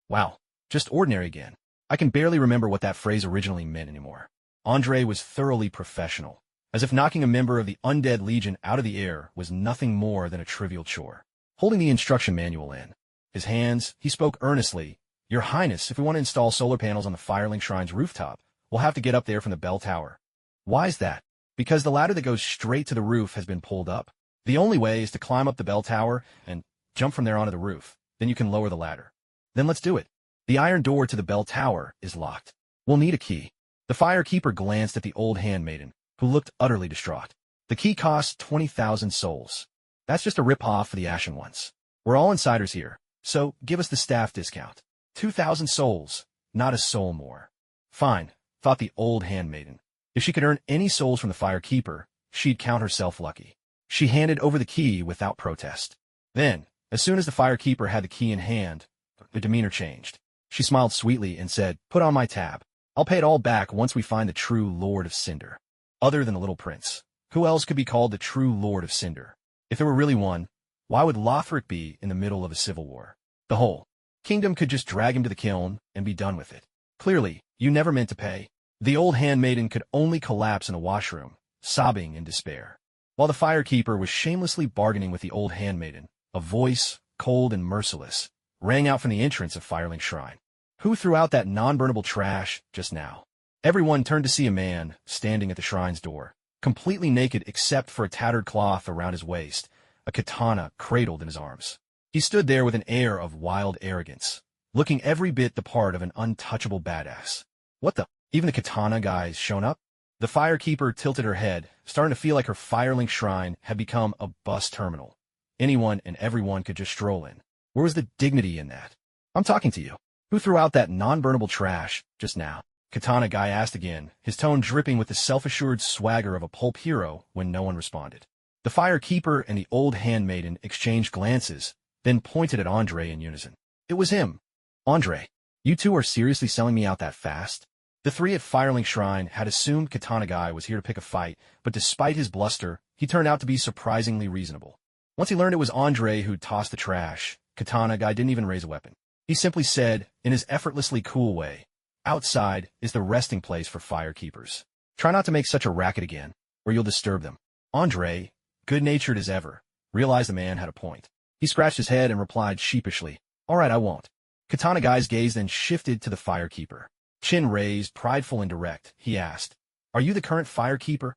Wow, just ordinary again. I can barely remember what that phrase originally meant anymore. Andre was thoroughly professional, as if knocking a member of the Undead Legion out of the air was nothing more than a trivial chore. Holding the instruction manual in his hands, he spoke earnestly. "Your Highness, if we want to install solar panels on the Firelink Shrine's rooftop, we'll have to get up there from the bell tower." "Why is that?" "Because the ladder that goes straight to the roof has been pulled up. The only way is to climb up the bell tower and jump from there onto the roof. Then you can lower the ladder." "Then let's do it." "The iron door to the bell tower is locked. We'll need a key." The firekeeper glanced at the old handmaiden, who looked utterly distraught. "The key costs 20,000 souls. That's just a rip-off for the Ashen Ones. We're all insiders here, so give us the staff discount. 2,000 souls, not a soul more." "Fine," thought the old handmaiden. If she could earn any souls from the firekeeper, she'd count herself lucky. She handed over the key without protest. Then, as soon as the firekeeper had the key in hand, her demeanor changed. She smiled sweetly and said, "Put on my tab. I'll pay it all back once we find the true Lord of Cinder." Other than the little prince, who else could be called the true Lord of Cinder? If there were really one, Why would Lothric be in the middle of a civil war? The whole kingdom could just drag him to the kiln and be done with it. Clearly, you never meant to pay. The old handmaiden could only collapse in a washroom, sobbing in despair. While the firekeeper was shamelessly bargaining with the old handmaiden, a voice, cold and merciless, rang out from the entrance of Firelink Shrine. Who threw out that non-burnable trash just now? Everyone turned to see a man standing at the shrine's door, completely naked except for a tattered cloth around his waist, a katana cradled in his arms. He stood there with an air of wild arrogance, looking every bit the part of an untouchable badass. What the? Even the katana guy's shown up? The firekeeper tilted her head, starting to feel like her Firelink Shrine had become a bus terminal. Anyone and everyone could just stroll in. Where was the dignity in that? I'm talking to you. Who threw out that non-burnable trash just now? Katana guy asked again, his tone dripping with the self-assured swagger of a pulp hero when no one responded. The firekeeper and the old handmaiden exchanged glances, then pointed at Andre in unison. It was him. Andre, you two are seriously selling me out that fast? The three at Firelink Shrine had assumed Katana guy was here to pick a fight, but despite his bluster, he turned out to be surprisingly reasonable. Once he learned it was Andre who'd tossed the trash, Katana guy didn't even raise a weapon. He simply said, in his effortlessly cool way, outside is the resting place for firekeepers. Try not to make such a racket again, or you'll disturb them. Andre, good-natured as ever, realized the man had a point. He scratched his head and replied sheepishly, all right, I won't. Katana guy's gaze then shifted to the firekeeper. Chin raised, prideful and direct, he asked, are you the current firekeeper?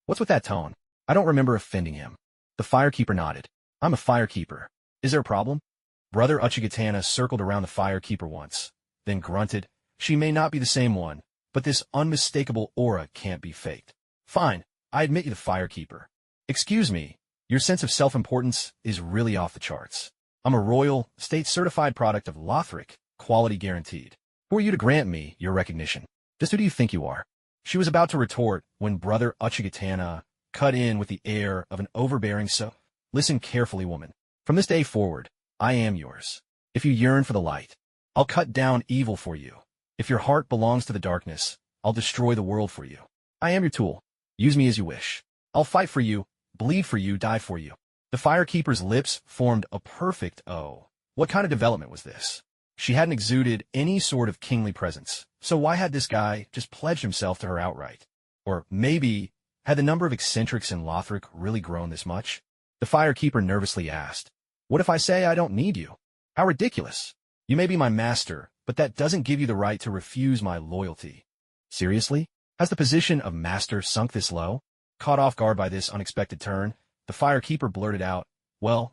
What's with that tone? I don't remember offending him. The firekeeper nodded. I'm a firekeeper. Is there a problem? Brother Uchigatana circled around the firekeeper once, then grunted, she may not be the same one, but this unmistakable aura can't be faked. Fine, I admit you the firekeeper. Excuse me, your sense of self-importance is really off the charts. I'm a royal, state-certified product of Lothric, quality guaranteed. Who are you to grant me your recognition? Just who do you think you are? She was about to retort when Brother Uchigatana cut in with the air of an overbearing Listen carefully, woman. From this day forward, I am yours. If you yearn for the light, I'll cut down evil for you. If your heart belongs to the darkness, I'll destroy the world for you. I am your tool. Use me as you wish. I'll fight for you, bleed for you, die for you. The firekeeper's lips formed a perfect O. What kind of development was this? She hadn't exuded any sort of kingly presence, so why had this guy just pledged himself to her outright? Or maybe, had the number of eccentrics in Lothric really grown this much? The firekeeper nervously asked, what if I say I don't need you? How ridiculous. You may be my master, but that doesn't give you the right to refuse my loyalty. Seriously? Has the position of master sunk this low? Caught off guard by this unexpected turn, the firekeeper blurted out, well,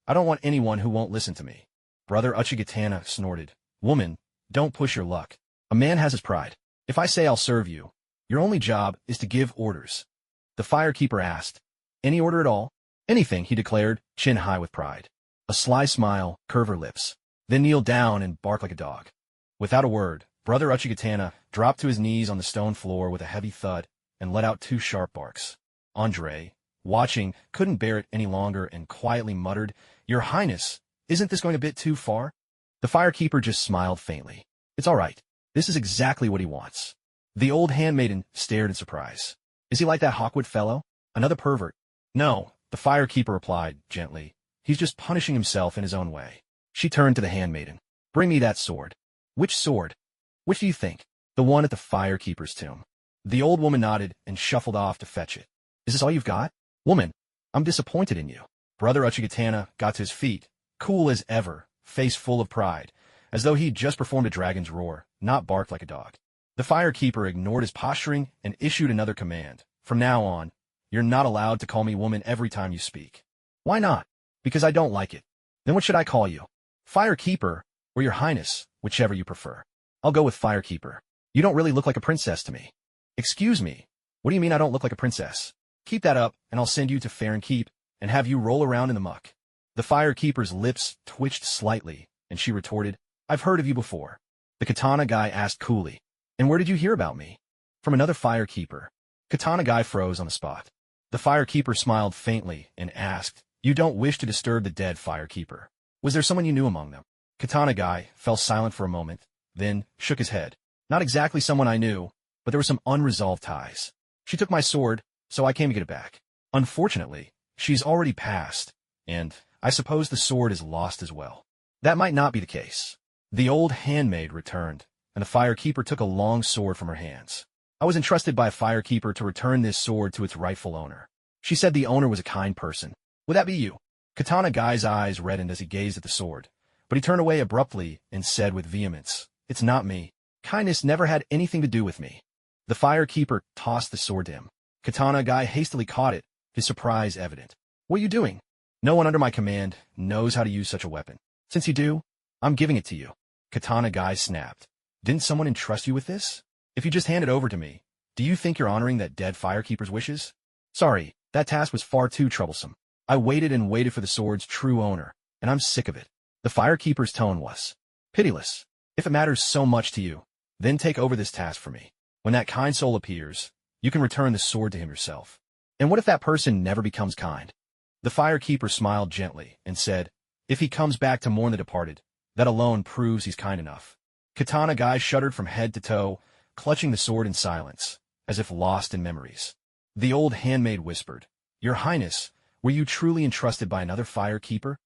I don't want anyone who won't listen to me. Brother Uchigatana snorted, woman, don't push your luck. A man has his pride. If I say I'll serve you, your only job is to give orders. The firekeeper asked, any order at all? Anything, he declared, chin high with pride. A sly smile curved her lips, then kneeled down and barked like a dog. Without a word, Brother Uchigatana dropped to his knees on the stone floor with a heavy thud and let out two sharp barks. Andre, watching, couldn't bear it any longer and quietly muttered, Your Highness, isn't this going a bit too far? The firekeeper just smiled faintly. It's all right. This is exactly what he wants. The old handmaiden stared in surprise. Is he like that Hawkwood fellow? Another pervert? No, the firekeeper replied, gently. He's just punishing himself in his own way. She turned to the handmaiden. Bring me that sword. Which sword? Which do you think? The one at the firekeeper's tomb. The old woman nodded and shuffled off to fetch it. Is this all you've got? Woman, I'm disappointed in you. Brother Uchigatana got to his feet, cool as ever, face full of pride, as though he'd just performed a dragon's roar, not barked like a dog. The firekeeper ignored his posturing and issued another command. From now on, you're not allowed to call me woman every time you speak. Why not? Because I don't like it. Then what should I call you? Firekeeper, or your highness, whichever you prefer. I'll go with firekeeper. You don't really look like a princess to me. Excuse me. What do you mean I don't look like a princess? Keep that up, and I'll send you to Fair and Keep, and have you roll around in the muck. The firekeeper's lips twitched slightly, and she retorted, I've heard of you before. The katana guy asked coolly, and where did you hear about me? From another firekeeper. Katana guy froze on the spot. The firekeeper smiled faintly and asked, You don't wish to disturb the dead firekeeper. Was there someone you knew among them? Katana guy fell silent for a moment, then shook his head. Not exactly someone I knew, but there were some unresolved ties. She took my sword, so I came to get it back. Unfortunately, she's already passed, and I suppose the sword is lost as well. That might not be the case. The old handmaid returned, and the firekeeper took a long sword from her hands. I was entrusted by a firekeeper to return this sword to its rightful owner. She said the owner was a kind person. Would that be you? Katana Guy's eyes reddened as he gazed at the sword, but he turned away abruptly and said with vehemence, "It's not me. Kindness never had anything to do with me." The firekeeper tossed the sword to him. Katana Guy hastily caught it, his surprise evident. "What are you doing?" "No one under my command knows how to use such a weapon. Since you do, I'm giving it to you." Katana Guy snapped. "Didn't someone entrust you with this? If you just hand it over to me, do you think you're honoring that dead firekeeper's wishes?" "Sorry, that task was far too troublesome. I waited and waited for the sword's true owner, and I'm sick of it." The firekeeper's tone was pitiless. "If it matters so much to you, then take over this task for me. When that kind soul appears, you can return the sword to him yourself." "And what if that person never becomes kind?" The firekeeper smiled gently and said, "If he comes back to mourn the departed, that alone proves he's kind enough." Katana Guy shuddered from head to toe, clutching the sword in silence, as if lost in memories. The old handmaid whispered, "Your Highness, were you truly entrusted by another firekeeper?"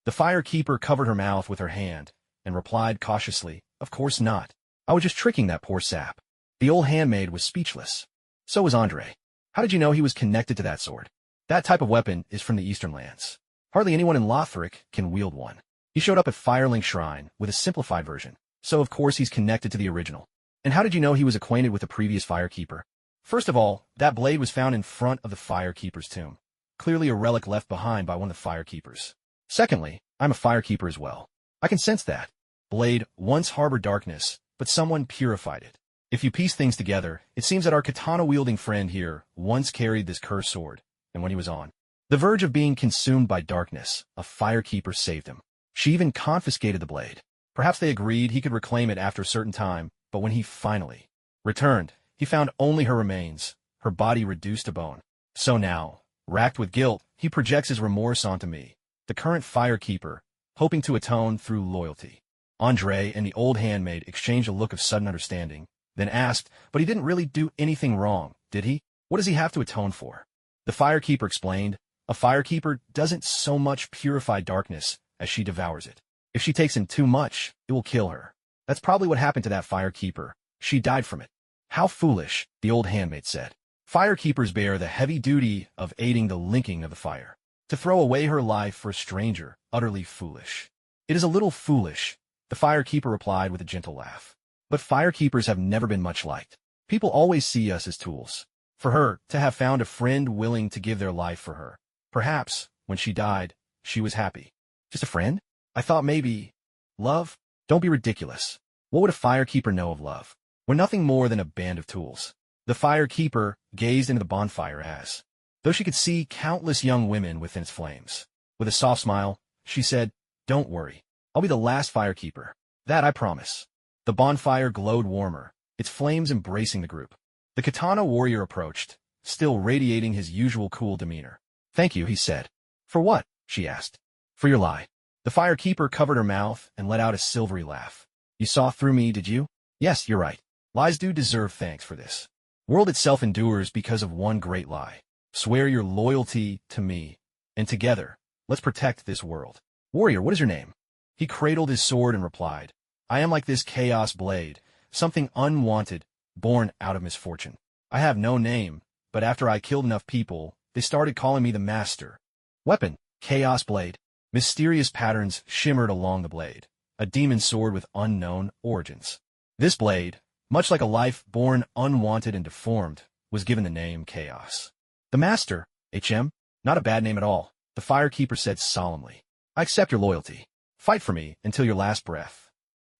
The firekeeper covered her mouth with her hand and replied cautiously, "Of course not. I was just tricking that poor sap." The old handmaid was speechless. So was Andre. How did you know he was connected to that sword? That type of weapon is from the Eastern lands. Hardly anyone in Lothric can wield one. He showed up at Firelink Shrine with a simplified version, so of course he's connected to the original. And how did you know he was acquainted with the previous firekeeper? First of all, that blade was found in front of the firekeeper's tomb, clearly a relic left behind by one of the firekeepers. Secondly, I'm a firekeeper as well. I can sense that blade once harbored darkness, but someone purified it. If you piece things together, it seems that our katana-wielding friend here once carried this cursed sword, and when he was on the verge of being consumed by darkness, a firekeeper saved him. She even confiscated the blade. Perhaps they agreed he could reclaim it after a certain time, but when he finally returned, he found only her remains, her body reduced to bone. So now, racked with guilt, he projects his remorse onto me, the current firekeeper, hoping to atone through loyalty. Andre and the old handmaid exchanged a look of sudden understanding, then asked, "But he didn't really do anything wrong, did he? What does he have to atone for?" The firekeeper explained, "A firekeeper doesn't so much purify darkness as she devours it. If she takes in too much, it will kill her. That's probably what happened to that firekeeper. She died from it." "How foolish," the old handmaid said. "Firekeepers bear the heavy duty of aiding the linking of the fire. To throw away her life for a stranger, utterly foolish." "It is a little foolish," the firekeeper replied with a gentle laugh. "But firekeepers have never been much liked. People always see us as tools." For her to have found a friend willing to give their life for her. Perhaps, when she died, she was happy. Just a friend? I thought maybe... Love? Don't be ridiculous. What would a firekeeper know of love? We're nothing more than a band of tools. The firekeeper gazed into the bonfire as, though she could see countless young women within its flames. With a soft smile, she said, "Don't worry. I'll be the last firekeeper. That I promise." The bonfire glowed warmer, its flames embracing the group. The katana warrior approached, still radiating his usual cool demeanor. "Thank you," he said. "For what?" she asked. "For your lie." The firekeeper covered her mouth and let out a silvery laugh. "You saw through me, did you? Yes, you're right. Lies do deserve thanks for this. World itself endures because of one great lie. Swear your loyalty to me, and together, let's protect this world." "Warrior, what is your name?" He cradled his sword and replied, "I am like this chaos blade, something unwanted, born out of misfortune. I have no name, but after I killed enough people, they started calling me the Master." "Weapon, Chaos Blade." Mysterious patterns shimmered along the blade, a demon sword with unknown origins. This blade, much like a life born unwanted and deformed, was given the name Chaos. "The Master, HM? Not a bad name at all," the firekeeper said solemnly. "I accept your loyalty. Fight for me until your last breath."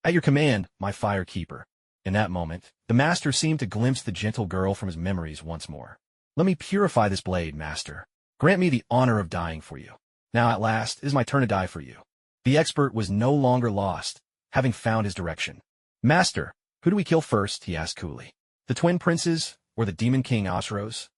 "At your command, my firekeeper." In that moment, the Master seemed to glimpse the gentle girl from his memories once more. "Let me purify this blade, Master. Grant me the honor of dying for you. Now at last it is my turn to die for you." The expert was no longer lost, having found his direction. "Master, who do we kill first?" he asked coolly. "The twin princes or the demon king Osros?"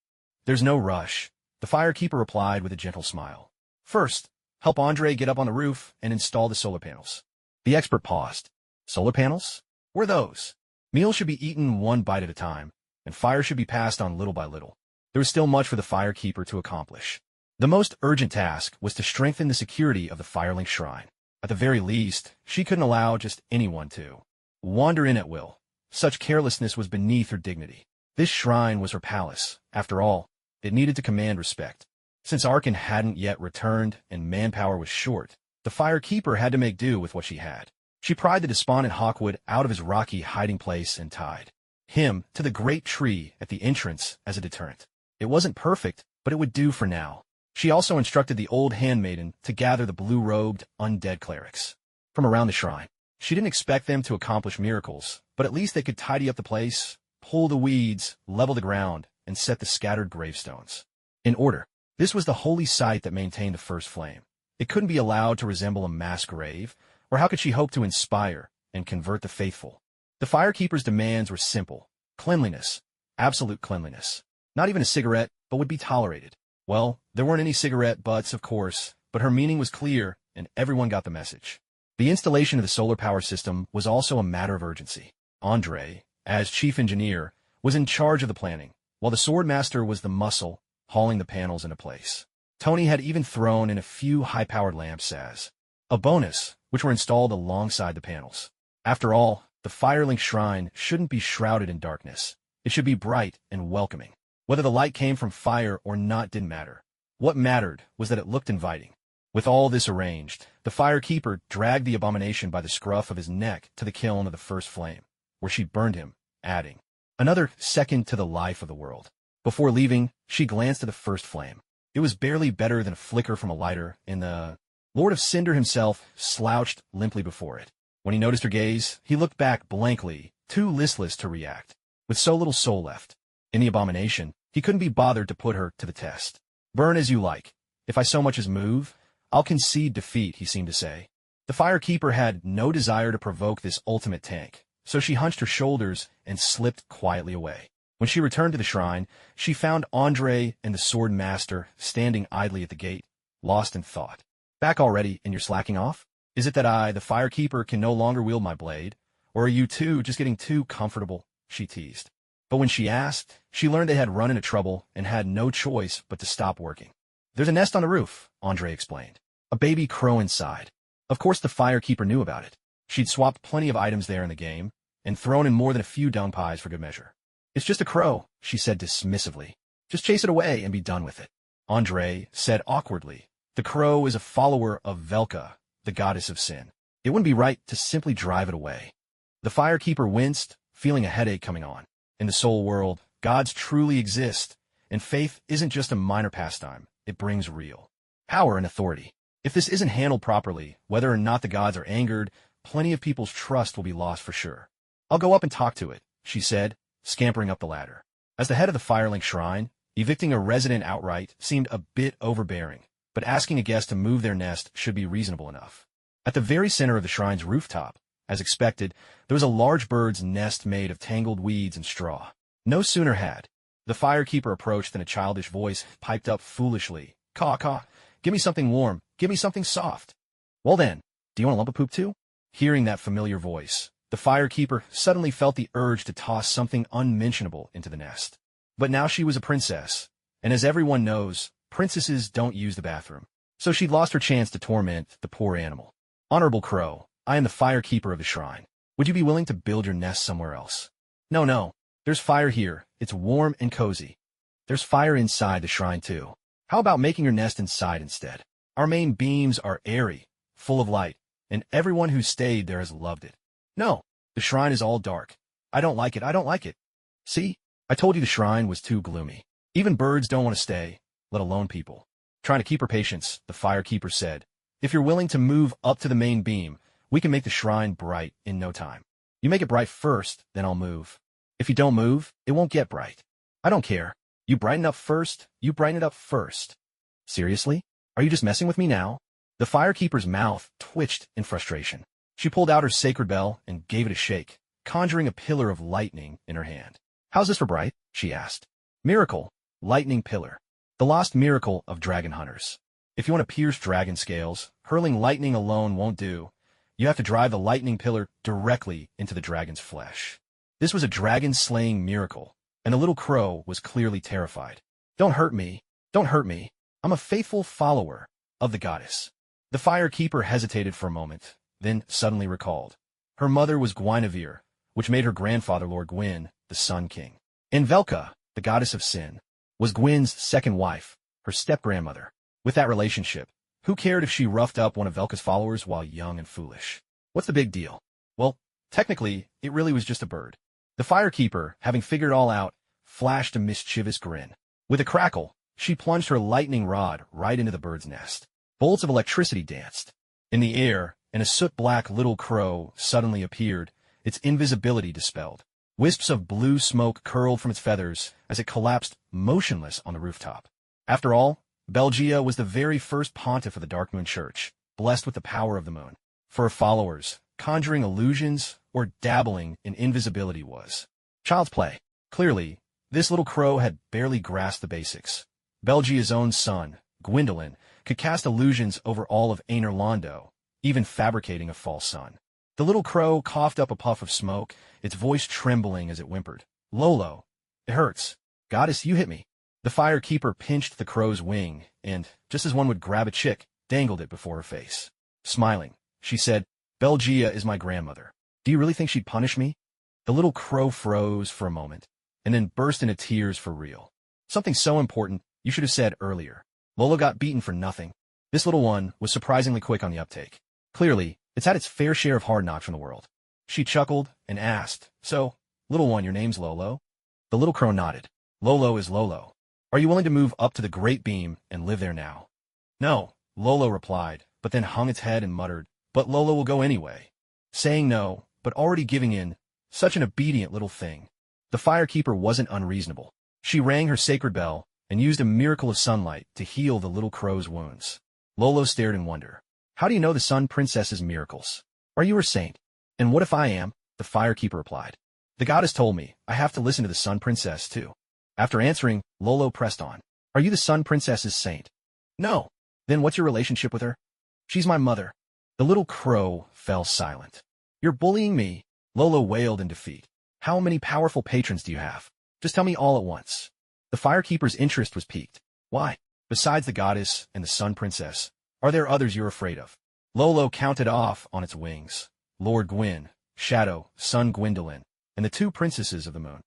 "There's no rush," the firekeeper replied with a gentle smile. "First, help Andre get up on the roof and install the solar panels." The expert paused. "Solar panels? What are those?" "Meals should be eaten one bite at a time, and fire should be passed on little by little." There was still much for the firekeeper to accomplish. The most urgent task was to strengthen the security of the Firelink Shrine. At the very least, she couldn't allow just anyone to wander in at will. Such carelessness was beneath her dignity. This shrine was her palace. After all, it needed to command respect. Since Arkan hadn't yet returned and manpower was short, the Firekeeper had to make do with what she had. She pried the despondent Hawkwood out of his rocky hiding place and tied him to the great tree at the entrance as a deterrent. It wasn't perfect, but it would do for now. She also instructed the old handmaiden to gather the blue-robed, undead clerics from around the shrine. She didn't expect them to accomplish miracles, but at least they could tidy up the place, pull the weeds, level the ground, and set the scattered gravestones in order. This was the holy site that maintained the first flame. It couldn't be allowed to resemble a mass grave, or how could she hope to inspire and convert the faithful? The Firekeeper's demands were simple. Cleanliness. Absolute cleanliness. Not even a cigarette, but would be tolerated. Well, there weren't any cigarette butts, of course, but her meaning was clear, and everyone got the message. The installation of the solar power system was also a matter of urgency. Andre, as chief engineer, was in charge of the planning, while the swordmaster was the muscle, hauling the panels into place. Tony had even thrown in a few high-powered lamps as a bonus, which were installed alongside the panels. After all, the Firelink Shrine shouldn't be shrouded in darkness. It should be bright and welcoming. Whether the light came from fire or not didn't matter. What mattered was that it looked inviting. With all this arranged, the Firekeeper dragged the abomination by the scruff of his neck to the kiln of the first flame, where she burned him, adding another second to the life of the world. Before leaving, she glanced at the first flame. It was barely better than a flicker from a lighter, and the Lord of Cinder himself slouched limply before it. When he noticed her gaze, he looked back blankly, too listless to react. With so little soul left in the abomination, he couldn't be bothered to put her to the test. Burn as you like. If I so much as move, I'll concede defeat, he seemed to say. The Firekeeper had no desire to provoke this ultimate tank, so she hunched her shoulders and slipped quietly away. When she returned to the shrine, she found Andre and the Sword Master standing idly at the gate, lost in thought. Back already, and you're slacking off? Is it that I, the Firekeeper, can no longer wield my blade? Or are you two just getting too comfortable? She teased. But when she asked, she learned they had run into trouble and had no choice but to stop working. There's a nest on the roof, Andre explained. A baby crow inside. Of course the Firekeeper knew about it. She'd swapped plenty of items there in the game, and thrown in more than a few dung pies for good measure. It's just a crow, she said dismissively. Just chase it away and be done with it. Andre said awkwardly. The crow is a follower of Velka, the goddess of sin. It wouldn't be right to simply drive it away. The Firekeeper winced, feeling a headache coming on. In the soul world, gods truly exist, and faith isn't just a minor pastime. It brings real power and authority. If this isn't handled properly, whether or not the gods are angered, plenty of people's trust will be lost for sure. I'll go up and talk to it, she said, scampering up the ladder. As the head of the Firelink Shrine, evicting a resident outright seemed a bit overbearing, but asking a guest to move their nest should be reasonable enough. At the very center of the shrine's rooftop, as expected, there was a large bird's nest made of tangled weeds and straw. No sooner had the Firekeeper approached than a childish voice piped up foolishly. Caw, caw, give me something warm, give me something soft. Well then, do you want a lump of poop too? Hearing that familiar voice, the Firekeeper suddenly felt the urge to toss something unmentionable into the nest. But now she was a princess, and as everyone knows, princesses don't use the bathroom. So she'd lost her chance to torment the poor animal. Honorable Crow, I am the Firekeeper of the shrine. Would you be willing to build your nest somewhere else? No, no. There's fire here. It's warm and cozy. There's fire inside the shrine too. How about making your nest inside instead? Our main beams are airy, full of light, and everyone who's stayed there has loved it. No, the shrine is all dark. I don't like it. I don't like it. See? I told you the shrine was too gloomy. Even birds don't want to stay, let alone people. Trying to keep her patience, the Firekeeper said. If you're willing to move up to the main beam, we can make the shrine bright in no time. You make it bright first, then I'll move. If you don't move, it won't get bright. I don't care. You brighten up first, you brighten it up first. Seriously? Are you just messing with me now? The Firekeeper's mouth twitched in frustration. She pulled out her sacred bell and gave it a shake, conjuring a pillar of lightning in her hand. How's this for bright? She asked. Miracle, lightning pillar. The lost miracle of dragon hunters. If you want to pierce dragon scales, hurling lightning alone won't do. You have to drive the lightning pillar directly into the dragon's flesh. This was a dragon-slaying miracle, and the little crow was clearly terrified. Don't hurt me. Don't hurt me. I'm a faithful follower of the goddess. The firekeeper hesitated for a moment, then suddenly recalled. Her mother was Guinevere, which made her grandfather Lord Gwyn, the Sun King. And Velka, the goddess of sin, was Gwyn's second wife, her step-grandmother. With that relationship, who cared if she roughed up one of Velka's followers while young and foolish? What's the big deal? Well, technically, it really was just a bird. The firekeeper, having figured it all out, flashed a mischievous grin. With a crackle, she plunged her lightning rod right into the bird's nest. Bolts of electricity danced in the air, and a soot-black little crow suddenly appeared, its invisibility dispelled. Wisps of blue smoke curled from its feathers as it collapsed motionless on the rooftop. After all, Belgia was the very first pontiff of the Dark Moon Church, blessed with the power of the moon. For her followers, conjuring illusions or dabbling in invisibility was child's play. Clearly, this little crow had barely grasped the basics. Belgia's own son, Gwyndolin, could cast illusions over all of Anerlondo, even fabricating a false sun. The little crow coughed up a puff of smoke, its voice trembling as it whimpered. Lolo, it hurts. Goddess, you hit me. The firekeeper pinched the crow's wing and, just as one would grab a chick, dangled it before her face. Smiling, she said, Belgia is my grandmother. Do you really think she'd punish me? The little crow froze for a moment, and then burst into tears for real. Something so important you should have said earlier. Lolo got beaten for nothing. This little one was surprisingly quick on the uptake. Clearly, it's had its fair share of hard knocks from the world. She chuckled and asked, So, little one, your name's Lolo? The little crow nodded. Lolo is Lolo. Are you willing to move up to the Great Beam and live there now? No, Lolo replied, but then hung its head and muttered, But Lolo will go anyway. Saying no, but already giving in, such an obedient little thing. The firekeeper wasn't unreasonable. She rang her sacred bell and used a miracle of sunlight to heal the little crow's wounds. Lolo stared in wonder. How do you know the Sun Princess's miracles? Are you her saint? And what if I am? The firekeeper replied. The goddess told me I have to listen to the Sun Princess too. After answering, Lolo pressed on. Are you the Sun Princess's saint? No. Then what's your relationship with her? She's my mother. The little crow fell silent. You're bullying me, Lolo wailed in defeat. How many powerful patrons do you have? Just tell me all at once. The firekeeper's interest was piqued. Why? Besides the goddess and the Sun Princess, are there others you're afraid of? Lolo counted off on its wings. Lord Gwyn, Shadow, Sun Gwyndolin, and the two princesses of the moon.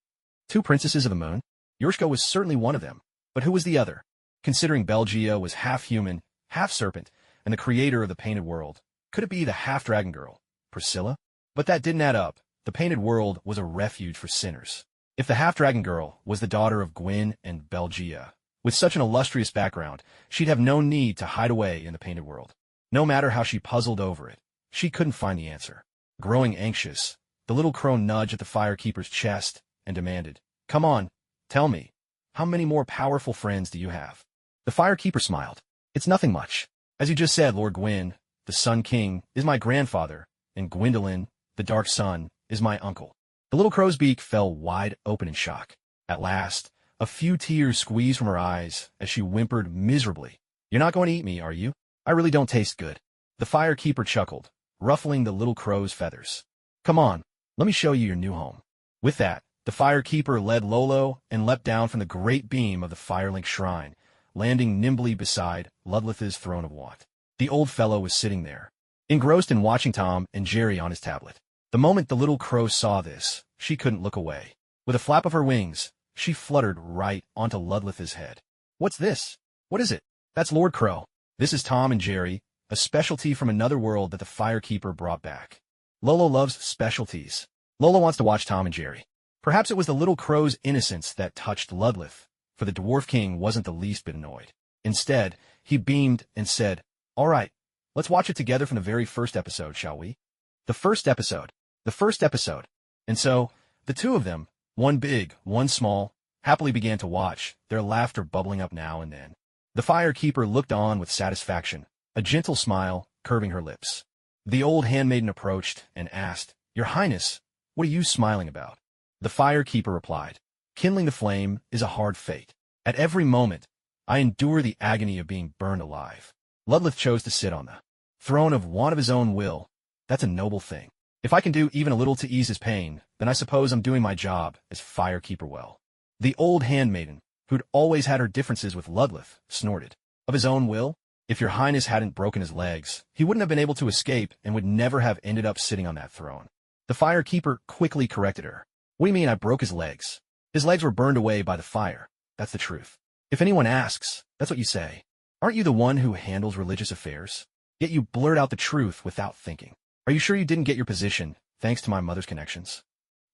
Two princesses of the moon? Yorshka was certainly one of them, but who was the other? Considering Belgia was half human, half serpent, and the creator of the painted world, could it be the half-dragon girl, Priscilla? But that didn't add up. The painted world was a refuge for sinners. If the half-dragon girl was the daughter of Gwyn and Belgia, with such an illustrious background, she'd have no need to hide away in the painted world. No matter how she puzzled over it, she couldn't find the answer. Growing anxious, the little crow nudged at the firekeeper's chest and demanded, Come on, tell me, how many more powerful friends do you have? The firekeeper smiled. It's nothing much. As you just said, Lord Gwyn, the Sun King, is my grandfather, and Gwyndolin, the Dark Sun, is my uncle. The little crow's beak fell wide open in shock. At last, a few tears squeezed from her eyes as she whimpered miserably. You're not going to eat me, are you? I really don't taste good. The firekeeper chuckled, ruffling the little crow's feathers. Come on, let me show you your new home. With that, the firekeeper led Lolo and leapt down from the great beam of the Firelink Shrine, landing nimbly beside Ludlith's throne of want. The old fellow was sitting there, engrossed in watching Tom and Jerry on his tablet. The moment the little crow saw this, she couldn't look away. With a flap of her wings, she fluttered right onto Ludlith's head. What's this? What is it? That's Lord Crow. This is Tom and Jerry, a specialty from another world that the firekeeper brought back. Lolo loves specialties. Lolo wants to watch Tom and Jerry. Perhaps it was the little crow's innocence that touched Ludlith, for the Dwarf King wasn't the least bit annoyed. Instead, he beamed and said, All right, let's watch it together from the very first episode, shall we? The first episode. The first episode. And so, the two of them, one big, one small, happily began to watch, their laughter bubbling up now and then. The firekeeper looked on with satisfaction, a gentle smile curving her lips. The old handmaiden approached and asked, Your Highness, what are you smiling about? The firekeeper replied, Kindling the flame is a hard fate. At every moment, I endure the agony of being burned alive. Ludlith chose to sit on the throne of one of his own will. That's a noble thing. If I can do even a little to ease his pain, then I suppose I'm doing my job as firekeeper well. The old handmaiden, who'd always had her differences with Ludlith, snorted. Of his own will? If your highness hadn't broken his legs, he wouldn't have been able to escape and would never have ended up sitting on that throne. The fire keeper quickly corrected her. What do you mean I broke his legs? His legs were burned away by the fire. That's the truth. If anyone asks, that's what you say. Aren't you the one who handles religious affairs? Yet you blurt out the truth without thinking. Are you sure you didn't get your position thanks to my mother's connections?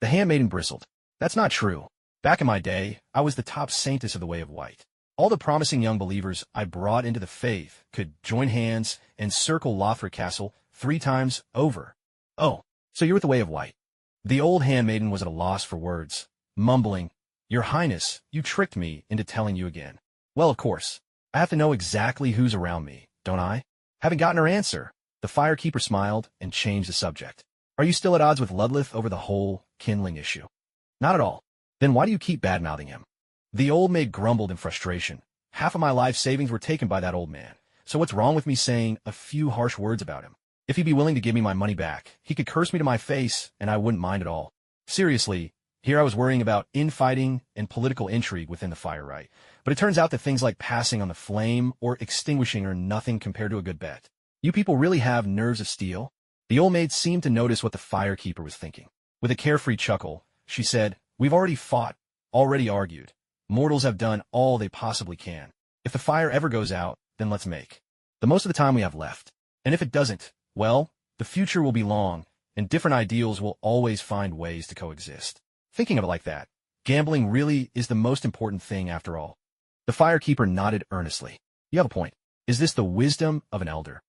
The handmaiden bristled. That's not true. Back in my day, I was the top saintess of the Way of White. All the promising young believers I brought into the faith could join hands and circle Lothric Castle 3 times over. Oh, so you're with the Way of White. The old handmaiden was at a loss for words, mumbling, Your Highness, you tricked me into telling you again. Well, of course. I have to know exactly who's around me, don't I? Having gotten her answer, the firekeeper smiled and changed the subject. Are you still at odds with Ludlith over the whole kindling issue? Not at all. Then why do you keep bad-mouthing him? The old maid grumbled in frustration. Half of my life savings were taken by that old man, so what's wrong with me saying a few harsh words about him? If he'd be willing to give me my money back, he could curse me to my face, and I wouldn't mind at all. Seriously, here I was worrying about infighting and political intrigue within the fire right, but it turns out that things like passing on the flame or extinguishing are nothing compared to a good bet. You people really have nerves of steel? The old maid seemed to notice what the firekeeper was thinking. With a carefree chuckle, she said, We've already fought, already argued. Mortals have done all they possibly can. If the fire ever goes out, then let's make the most of the time we have left. And if it doesn't, well, the future will be long, and different ideals will always find ways to coexist. Thinking of it like that, gambling really is the most important thing after all. The firekeeper nodded earnestly. You have a point. Is this the wisdom of an elder?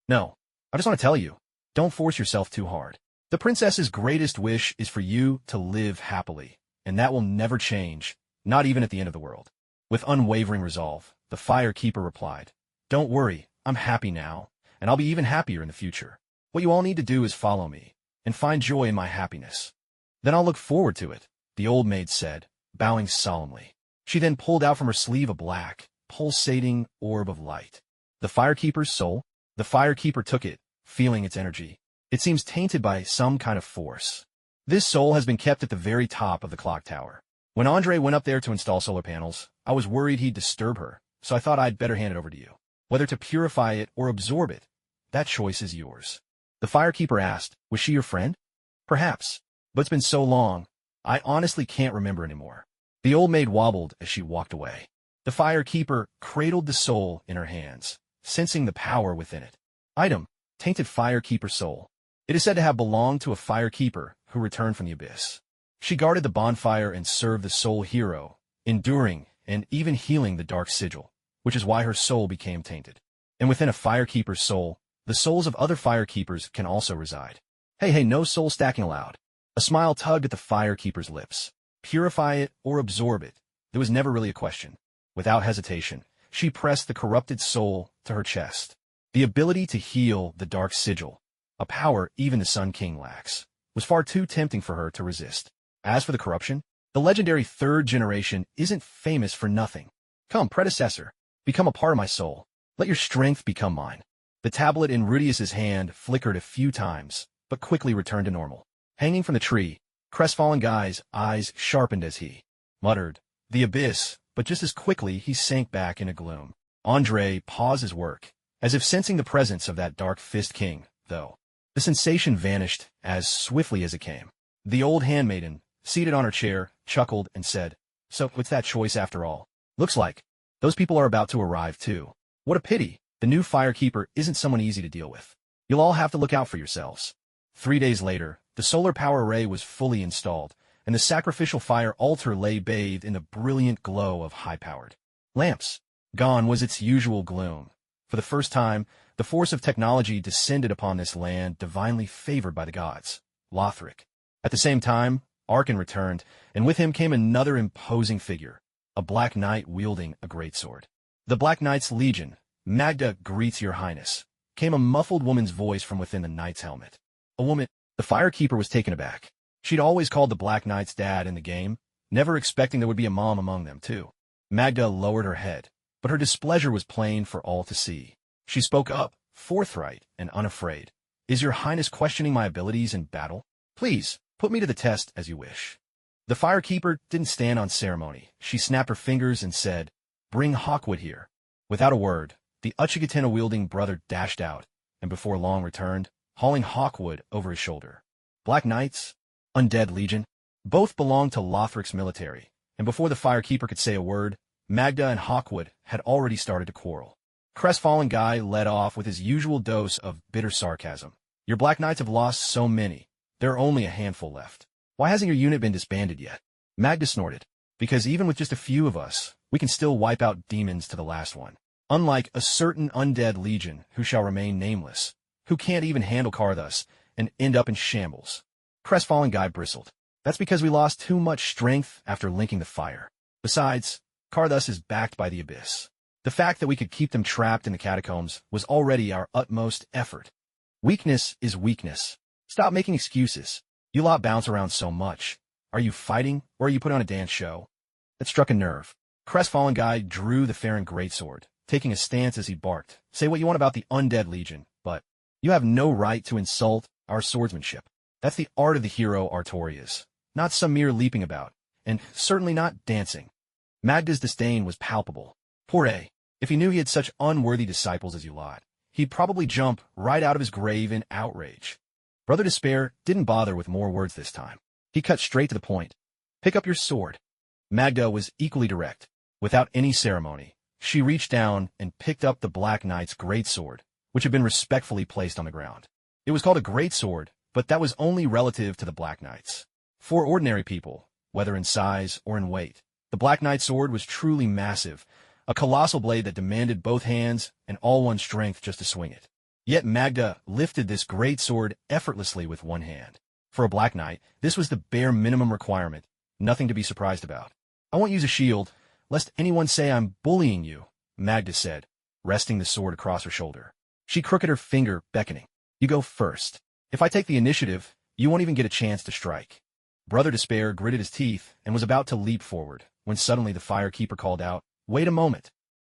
No. I just want to tell you, don't force yourself too hard. The princess's greatest wish is for you to live happily, and that will never change, not even at the end of the world. With unwavering resolve, the firekeeper replied, Don't worry, I'm happy now, and I'll be even happier in the future. What you all need to do is follow me, and find joy in my happiness. Then I'll look forward to it, the old maid said, bowing solemnly. She then pulled out from her sleeve a black, pulsating orb of light. The firekeeper's soul? The firekeeper took it, feeling its energy. It seems tainted by some kind of force. This soul has been kept at the very top of the clock tower. When Andre went up there to install solar panels, I was worried he'd disturb her, so I thought I'd better hand it over to you. Whether to purify it or absorb it, that choice is yours. The firekeeper asked, Was she your friend? Perhaps, but it's been so long, I honestly can't remember anymore. The old maid wobbled as she walked away. The firekeeper cradled the soul in her hands, sensing the power within it. Item, tainted firekeeper soul. It is said to have belonged to a firekeeper who returned from the abyss. She guarded the bonfire and served the soul hero, enduring and even healing the dark sigil, which is why her soul became tainted. And within a firekeeper's soul, the souls of other firekeepers can also reside. Hey, no soul stacking allowed. A smile tugged at the firekeeper's lips. Purify it or absorb it. There was never really a question. Without hesitation, she pressed the corrupted soul to her chest. The ability to heal the dark sigil, a power even the Sun King lacks, was far too tempting for her to resist. As for the corruption, the legendary third generation isn't famous for nothing. Come, predecessor, become a part of my soul. Let your strength become mine. The tablet in Rudius's hand flickered a few times, but quickly returned to normal. Hanging from the tree, crestfallen Guy's eyes sharpened as he muttered, The abyss, but just as quickly he sank back into gloom. Andre paused his work, as if sensing the presence of that dark fist king, though. The sensation vanished as swiftly as it came. The old handmaiden, seated on her chair, chuckled and said, So, what's that choice after all? Looks like those people are about to arrive too. What a pity. The new firekeeper isn't someone easy to deal with. You'll all have to look out for yourselves. 3 days later, the solar power array was fully installed, and the sacrificial fire altar lay bathed in the brilliant glow of high-powered lamps. Gone was its usual gloom. For the first time, the force of technology descended upon this land divinely favored by the gods, Lothric. At the same time, Arkan returned, and with him came another imposing figure, a black knight wielding a greatsword. The Black Knight's Legion, Magda greets your highness, came a muffled woman's voice from within the knight's helmet. A woman. The firekeeper was taken aback. She'd always called the Black Knight's dad in the game, never expecting there would be a mom among them, too. Magda lowered her head, but her displeasure was plain for all to see. She spoke up, forthright and unafraid. Is your highness questioning my abilities in battle? Please, put me to the test as you wish. The firekeeper didn't stand on ceremony. She snapped her fingers and said, Bring Hawkwood here. Without a word, the Uchigatena-wielding brother dashed out, and before long returned, hauling Hawkwood over his shoulder. Black Knights? Undead Legion? Both belonged to Lothric's military, and before the Firekeeper could say a word, Magda and Hawkwood had already started to quarrel. Crestfallen Guy led off with his usual dose of bitter sarcasm. Your Black Knights have lost so many. There are only a handful left. Why hasn't your unit been disbanded yet? Magda snorted. Because even with just a few of us, we can still wipe out demons to the last one. Unlike a certain undead legion who shall remain nameless, who can't even handle Karthus and end up in shambles. Crestfallen Guy bristled. That's because we lost too much strength after linking the fire. Besides, Karthus is backed by the Abyss. The fact that we could keep them trapped in the catacombs was already our utmost effort. Weakness is weakness. Stop making excuses. You lot bounce around so much. Are you fighting, or are you putting on a dance show? That struck a nerve. Crestfallen Guy drew the Farron greatsword, taking a stance as he barked. Say what you want about the Undead Legion, but you have no right to insult our swordsmanship. That's the art of the hero Artorias, not some mere leaping about, and certainly not dancing. Magda's disdain was palpable. Poor A. If he knew he had such unworthy disciples as you lot, he'd probably jump right out of his grave in outrage. Brother Despair didn't bother with more words this time. He cut straight to the point. Pick up your sword. Magda was equally direct. Without any ceremony, she reached down and picked up the Black Knight's greatsword, which had been respectfully placed on the ground. It was called a greatsword, but that was only relative to the Black Knights. For ordinary people, whether in size or in weight, the Black Knight's sword was truly massive, a colossal blade that demanded both hands and all one's strength just to swing it. Yet Magda lifted this great sword effortlessly with one hand. For a Black Knight, this was the bare minimum requirement, nothing to be surprised about. I won't use a shield, lest anyone say I'm bullying you, Magda said, resting the sword across her shoulder. She crooked her finger, beckoning. You go first. If I take the initiative, you won't even get a chance to strike. Brother Despair gritted his teeth and was about to leap forward, when suddenly the Firekeeper called out, Wait a moment.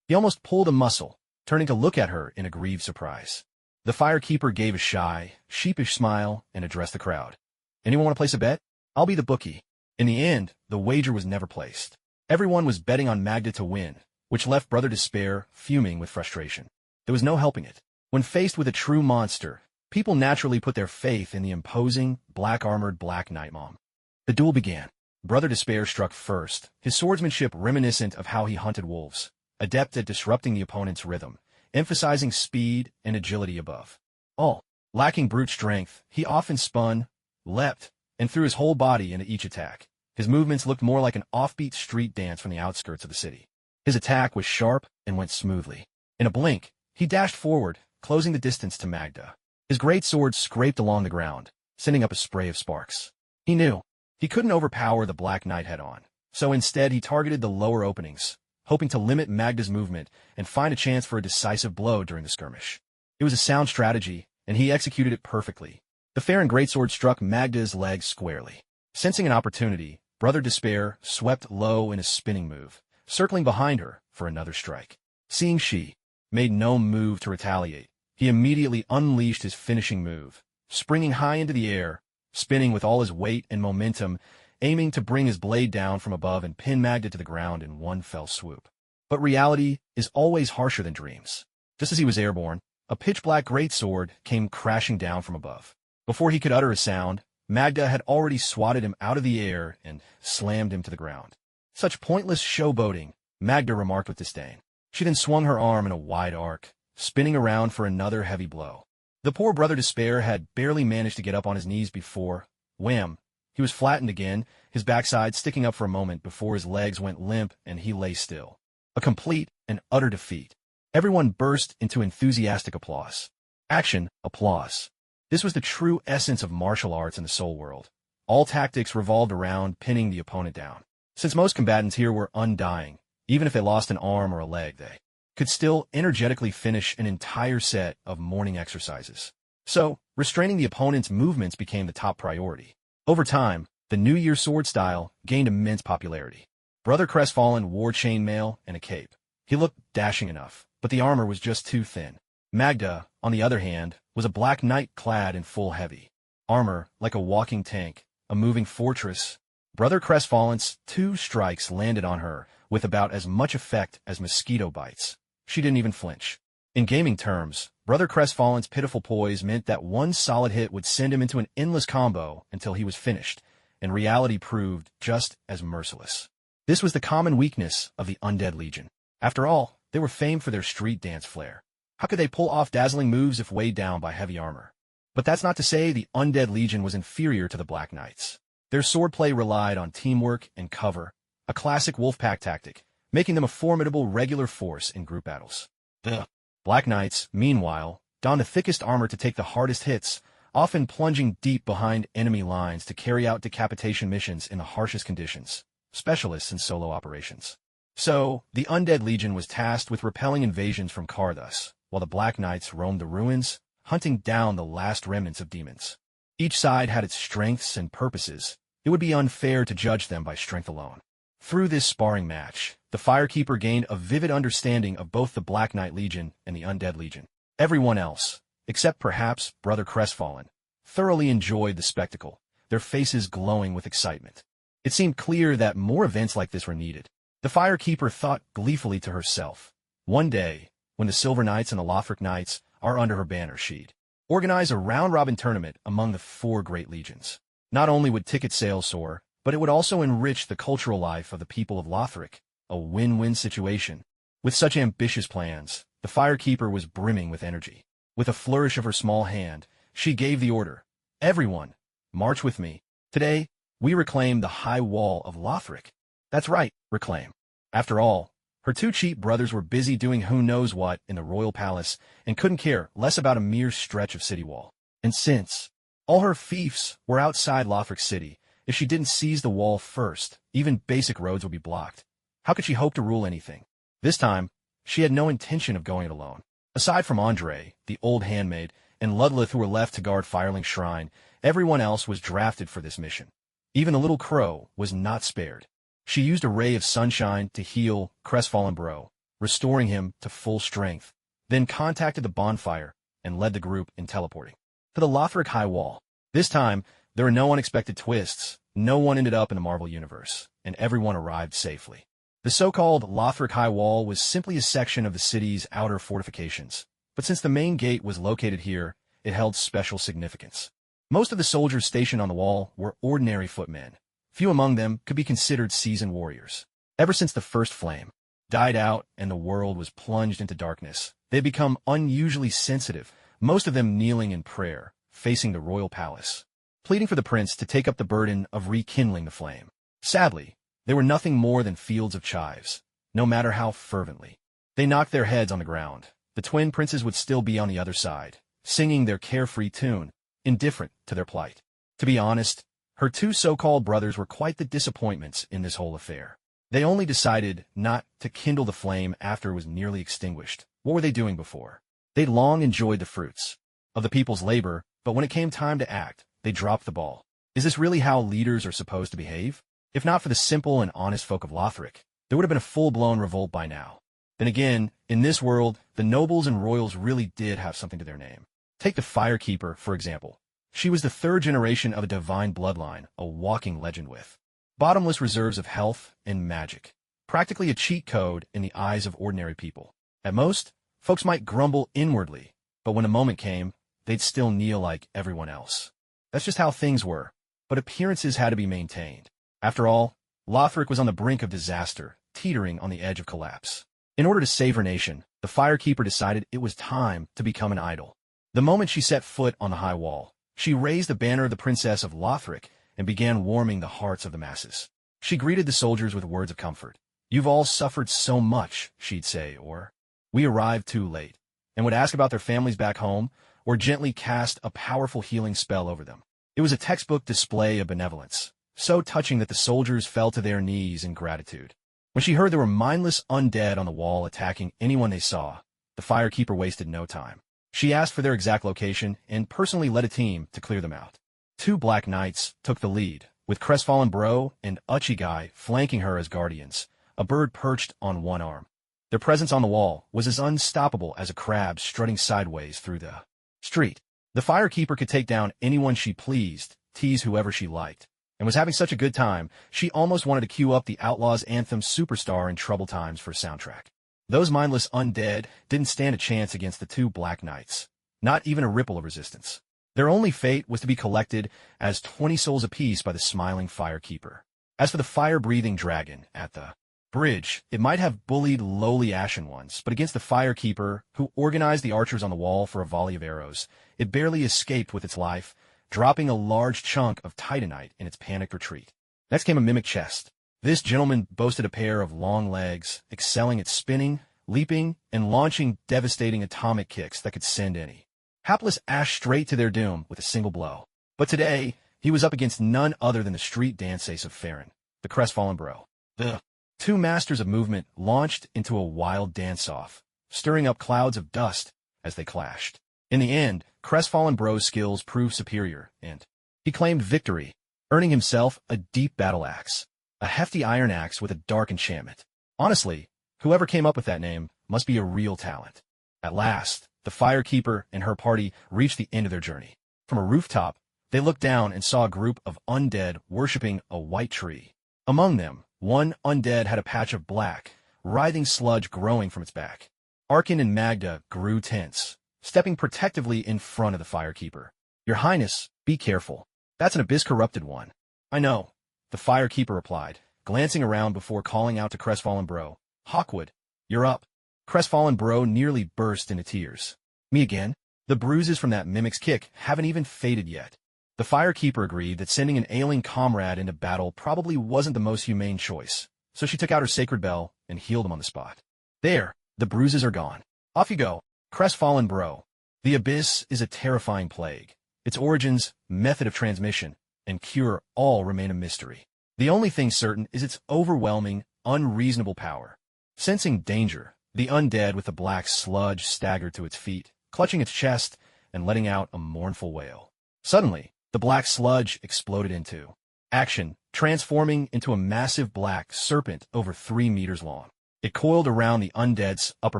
He almost pulled a muscle, turning to look at her in aggrieved surprise. The Firekeeper gave a shy, sheepish smile and addressed the crowd. Anyone want to place a bet? I'll be the bookie. In the end, the wager was never placed. Everyone was betting on Magda to win, which left Brother Despair fuming with frustration. There was no helping it. When faced with a true monster, people naturally put their faith in the imposing, black-armored Black Knight Mom. The duel began. Brother Despair struck first, his swordsmanship reminiscent of how he hunted wolves, adept at disrupting the opponent's rhythm, emphasizing speed and agility above all. Lacking brute strength, he often spun, leapt, and threw his whole body into each attack. His movements looked more like an offbeat street dance from the outskirts of the city. His attack was sharp and went smoothly. In a blink, he dashed forward, closing the distance to Magda. His great sword scraped along the ground, sending up a spray of sparks. He knew he couldn't overpower the Black Knight head-on, so instead he targeted the lower openings, hoping to limit Magda's movement and find a chance for a decisive blow during the skirmish. It was a sound strategy, and he executed it perfectly. The Farron greatsword struck Magda's leg squarely. Sensing an opportunity, Brother Despair swept low in a spinning move, circling behind her for another strike. Seeing she made no move to retaliate, he immediately unleashed his finishing move, springing high into the air, spinning with all his weight and momentum, aiming to bring his blade down from above and pin Magda to the ground in one fell swoop. But reality is always harsher than dreams. Just as he was airborne, a pitch-black greatsword came crashing down from above. Before he could utter a sound, Magda had already swatted him out of the air and slammed him to the ground. Such pointless showboating, Magda remarked with disdain. She then swung her arm in a wide arc, spinning around for another heavy blow. The poor Brother Despair had barely managed to get up on his knees before, wham, he was flattened again, his backside sticking up for a moment before his legs went limp and he lay still. A complete and utter defeat. Everyone burst into enthusiastic applause. Action, applause. This was the true essence of martial arts in the Soul World. All tactics revolved around pinning the opponent down. Since most combatants here were undying, even if they lost an arm or a leg, they could still energetically finish an entire set of morning exercises. So, restraining the opponent's movements became the top priority. Over time, the New Year sword style gained immense popularity. Brother Crestfallen wore chainmail and a cape. He looked dashing enough, but the armor was just too thin. Magda, on the other hand, was a Black Knight clad in full heavy armor, like a walking tank, a moving fortress. Brother Crestfallen's 2 strikes landed on her with about as much effect as mosquito bites. She didn't even flinch. In gaming terms, Brother Crestfallen's pitiful poise meant that one solid hit would send him into an endless combo until he was finished, and reality proved just as merciless. This was the common weakness of the Undead Legion. After all, they were famed for their street dance flair. How could they pull off dazzling moves if weighed down by heavy armor? But that's not to say the Undead Legion was inferior to the Black Knights. Their swordplay relied on teamwork and cover, a classic Wolfpack tactic, making them a formidable regular force in group battles. The Black Knights, meanwhile, donned the thickest armor to take the hardest hits, often plunging deep behind enemy lines to carry out decapitation missions in the harshest conditions, specialists in solo operations. So, the Undead Legion was tasked with repelling invasions from Karthus, while the Black Knights roamed the ruins, hunting down the last remnants of demons. Each side had its strengths and purposes. It would be unfair to judge them by strength alone. Through this sparring match, the Firekeeper gained a vivid understanding of both the Black Knight Legion and the Undead Legion. Everyone else, except perhaps Brother Crestfallen, thoroughly enjoyed the spectacle, their faces glowing with excitement. It seemed clear that more events like this were needed. The Firekeeper thought gleefully to herself, one day, when the Silver Knights and the Lothric Knights are under her banner, she'd organize a round-robin tournament among the 4 great legions. Not only would ticket sales soar, but it would also enrich the cultural life of the people of Lothric, a win-win situation. With such ambitious plans, the Firekeeper was brimming with energy. With a flourish of her small hand, she gave the order, "Everyone, march with me. Today, we reclaim the high wall of Lothric." That's right, reclaim. After all, her 2 cheap brothers were busy doing who knows what in the royal palace and couldn't care less about a mere stretch of city wall. And since all her fiefs were outside Lothric City, if she didn't seize the wall first, even basic roads would be blocked. How could she hope to rule anything? This time, she had no intention of going it alone. Aside from Andre, the old handmaid, and Ludleth who were left to guard Firelink Shrine, everyone else was drafted for this mission. Even the little crow was not spared. She used a ray of sunshine to heal Crestfallen Bro, restoring him to full strength, then contacted the bonfire and led the group in teleporting to the Lothric High Wall. This time, there were no unexpected twists, no one ended up in the Marvel Universe, and everyone arrived safely. The so-called Lothric High Wall was simply a section of the city's outer fortifications, but since the main gate was located here, it held special significance. Most of the soldiers stationed on the wall were ordinary footmen. Few among them could be considered seasoned warriors. Ever since the first flame died out and the world was plunged into darkness, they had become unusually sensitive, most of them kneeling in prayer, facing the royal palace, pleading for the prince to take up the burden of rekindling the flame. Sadly, they were nothing more than fields of chives, no matter how fervently they knocked their heads on the ground. The twin princes would still be on the other side, singing their carefree tune, indifferent to their plight. To be honest, her 2 so-called brothers were quite the disappointments in this whole affair. They only decided not to kindle the flame after it was nearly extinguished. What were they doing before? They'd long enjoyed the fruits of the people's labor, but when it came time to act, they dropped the ball. Is this really how leaders are supposed to behave? If not for the simple and honest folk of Lothric, there would have been a full-blown revolt by now. Then again, in this world, the nobles and royals really did have something to their name. Take the Firekeeper, for example. She was the 3rd generation of a divine bloodline, a walking legend with bottomless reserves of health and magic. Practically a cheat code in the eyes of ordinary people. At most, folks might grumble inwardly, but when the moment came, they'd still kneel like everyone else. That's just how things were, but appearances had to be maintained. After all, Lothric was on the brink of disaster, teetering on the edge of collapse. In order to save her nation, the Firekeeper decided it was time to become an idol. The moment she set foot on the high wall, she raised the banner of the Princess of Lothric and began warming the hearts of the masses. She greeted the soldiers with words of comfort. "You've all suffered so much," she'd say, or "We arrived too late," and would ask about their families back home, or gently cast a powerful healing spell over them. It was a textbook display of benevolence, so touching that the soldiers fell to their knees in gratitude. When she heard there were mindless undead on the wall attacking anyone they saw, the Firekeeper wasted no time. She asked for their exact location and personally led a team to clear them out. 2 Black Knights took the lead, with Crestfallen Bro and Uchigai flanking her as guardians, a bird perched on one arm. Their presence on the wall was as unstoppable as a crab strutting sideways through the street. The Firekeeper could take down anyone she pleased, tease whoever she liked, and was having such a good time, she almost wanted to cue up the Outlaws' anthem Superstar in trouble times for a soundtrack. Those mindless undead didn't stand a chance against the two Black Knights, not even a ripple of resistance. Their only fate was to be collected as 20 souls apiece by the smiling Firekeeper. As for the fire-breathing dragon at the bridge, it might have bullied lowly Ashen Ones, but against the Firekeeper, who organized the archers on the wall for a volley of arrows, it barely escaped with its life, dropping a large chunk of titanite in its panicked retreat. Next came a mimic chest. This gentleman boasted a pair of long legs, excelling at spinning, leaping, and launching devastating atomic kicks that could send any hapless ash straight to their doom with a single blow. But today, he was up against none other than the street dance ace of Farron, the crestfallen bro. The two masters of movement launched into a wild dance-off, stirring up clouds of dust as they clashed. In the end, crestfallen bro's skills proved superior, and he claimed victory, earning himself a deep battle axe, a hefty iron axe with a dark enchantment. Honestly, whoever came up with that name must be a real talent. At last, the Firekeeper and her party reached the end of their journey. From a rooftop, they looked down and saw a group of undead worshipping a white tree. Among them, one undead had a patch of black, writhing sludge growing from its back. Arkin and Magda grew tense, stepping protectively in front of the Firekeeper. "Your Highness, be careful. That's an abyss-corrupted one." "I know," the Firekeeper replied, glancing around before calling out to Crestfallen Bro. "Hawkwood, you're up." Crestfallen Bro nearly burst into tears. "Me again? The bruises from that mimic's kick haven't even faded yet." The Firekeeper agreed that sending an ailing comrade into battle probably wasn't the most humane choice, so she took out her sacred bell and healed him on the spot. "There, the bruises are gone. Off you go, Crestfallen Bro." The abyss is a terrifying plague. Its origins, method of transmission, and cure all remain a mystery. The only thing certain is its overwhelming, unreasonable power. Sensing danger, the undead with the black sludge staggered to its feet, clutching its chest and letting out a mournful wail. Suddenly, the black sludge exploded into action, transforming into a massive black serpent over 3 meters long. It coiled around the undead's upper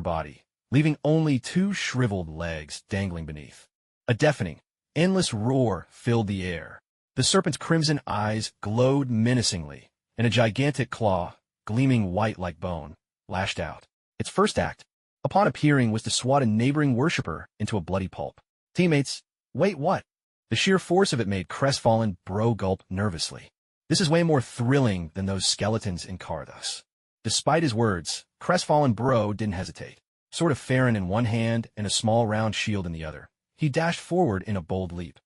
body, leaving only 2 shriveled legs dangling beneath. A deafening, endless roar filled the air. The serpent's crimson eyes glowed menacingly, and a gigantic claw, gleaming white like bone, lashed out. Its first act, upon appearing, was to swat a neighboring worshipper into a bloody pulp. Teammates, wait, what? The sheer force of it made Crestfallen Bro gulp nervously. This is way more thrilling than those skeletons in Karthus. Despite his words, Crestfallen Bro didn't hesitate. Sword of Farron in one hand and a small round shield in the other, he dashed forward in a bold leap,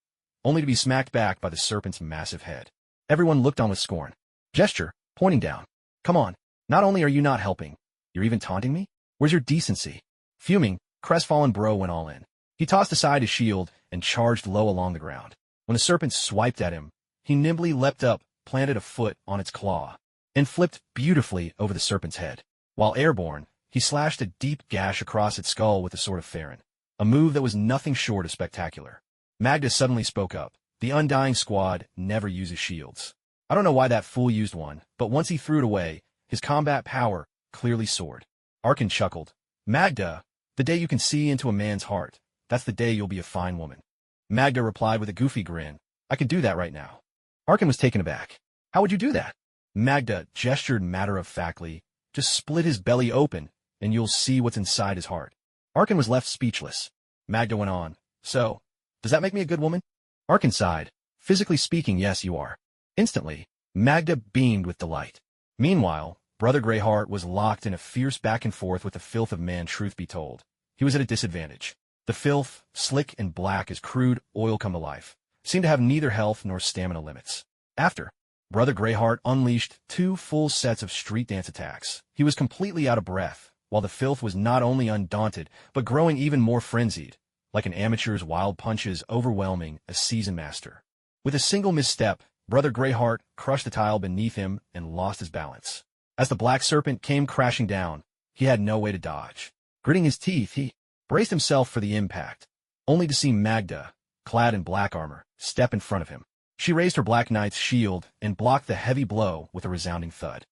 only to be smacked back by the serpent's massive head. Everyone looked on with scorn. Gesture, pointing down. "Come on, not only are you not helping, you're even taunting me? Where's your decency?" Fuming, Crestfallen Bro went all in. He tossed aside his shield and charged low along the ground. When the serpent swiped at him, he nimbly leapt up, planted a foot on its claw, and flipped beautifully over the serpent's head. While airborne, he slashed a deep gash across its skull with the Sword of Farron, a move that was nothing short of spectacular. Magda suddenly spoke up. "The Undying Squad never uses shields. I don't know why that fool used one, but once he threw it away, his combat power clearly soared." Arkin chuckled. "Magda, the day you can see into a man's heart, that's the day you'll be a fine woman." Magda replied with a goofy grin. "I can do that right now." Arkin was taken aback. "How would you do that?" Magda gestured matter-of-factly. "Just split his belly open, and you'll see what's inside his heart." Arkin was left speechless. Magda went on. "So, does that make me a good woman?" Arkin sighed. "Physically speaking, yes, you are." Instantly, Magda beamed with delight. Meanwhile, Brother Greyheart was locked in a fierce back and forth with the filth of man. Truth be told, he was at a disadvantage. The filth, slick and black as crude oil come to life, seemed to have neither health nor stamina limits. After Brother Greyheart unleashed 2 full sets of street dance attacks, he was completely out of breath, while the filth was not only undaunted, but growing even more frenzied, like an amateur's wild punches overwhelming a seasoned master. With a single misstep, Brother Greyheart crushed the tile beneath him and lost his balance. As the black serpent came crashing down, he had no way to dodge. Gritting his teeth, he braced himself for the impact, only to see Magda, clad in black armor, step in front of him. She raised her Black Knight's shield and blocked the heavy blow with a resounding thud.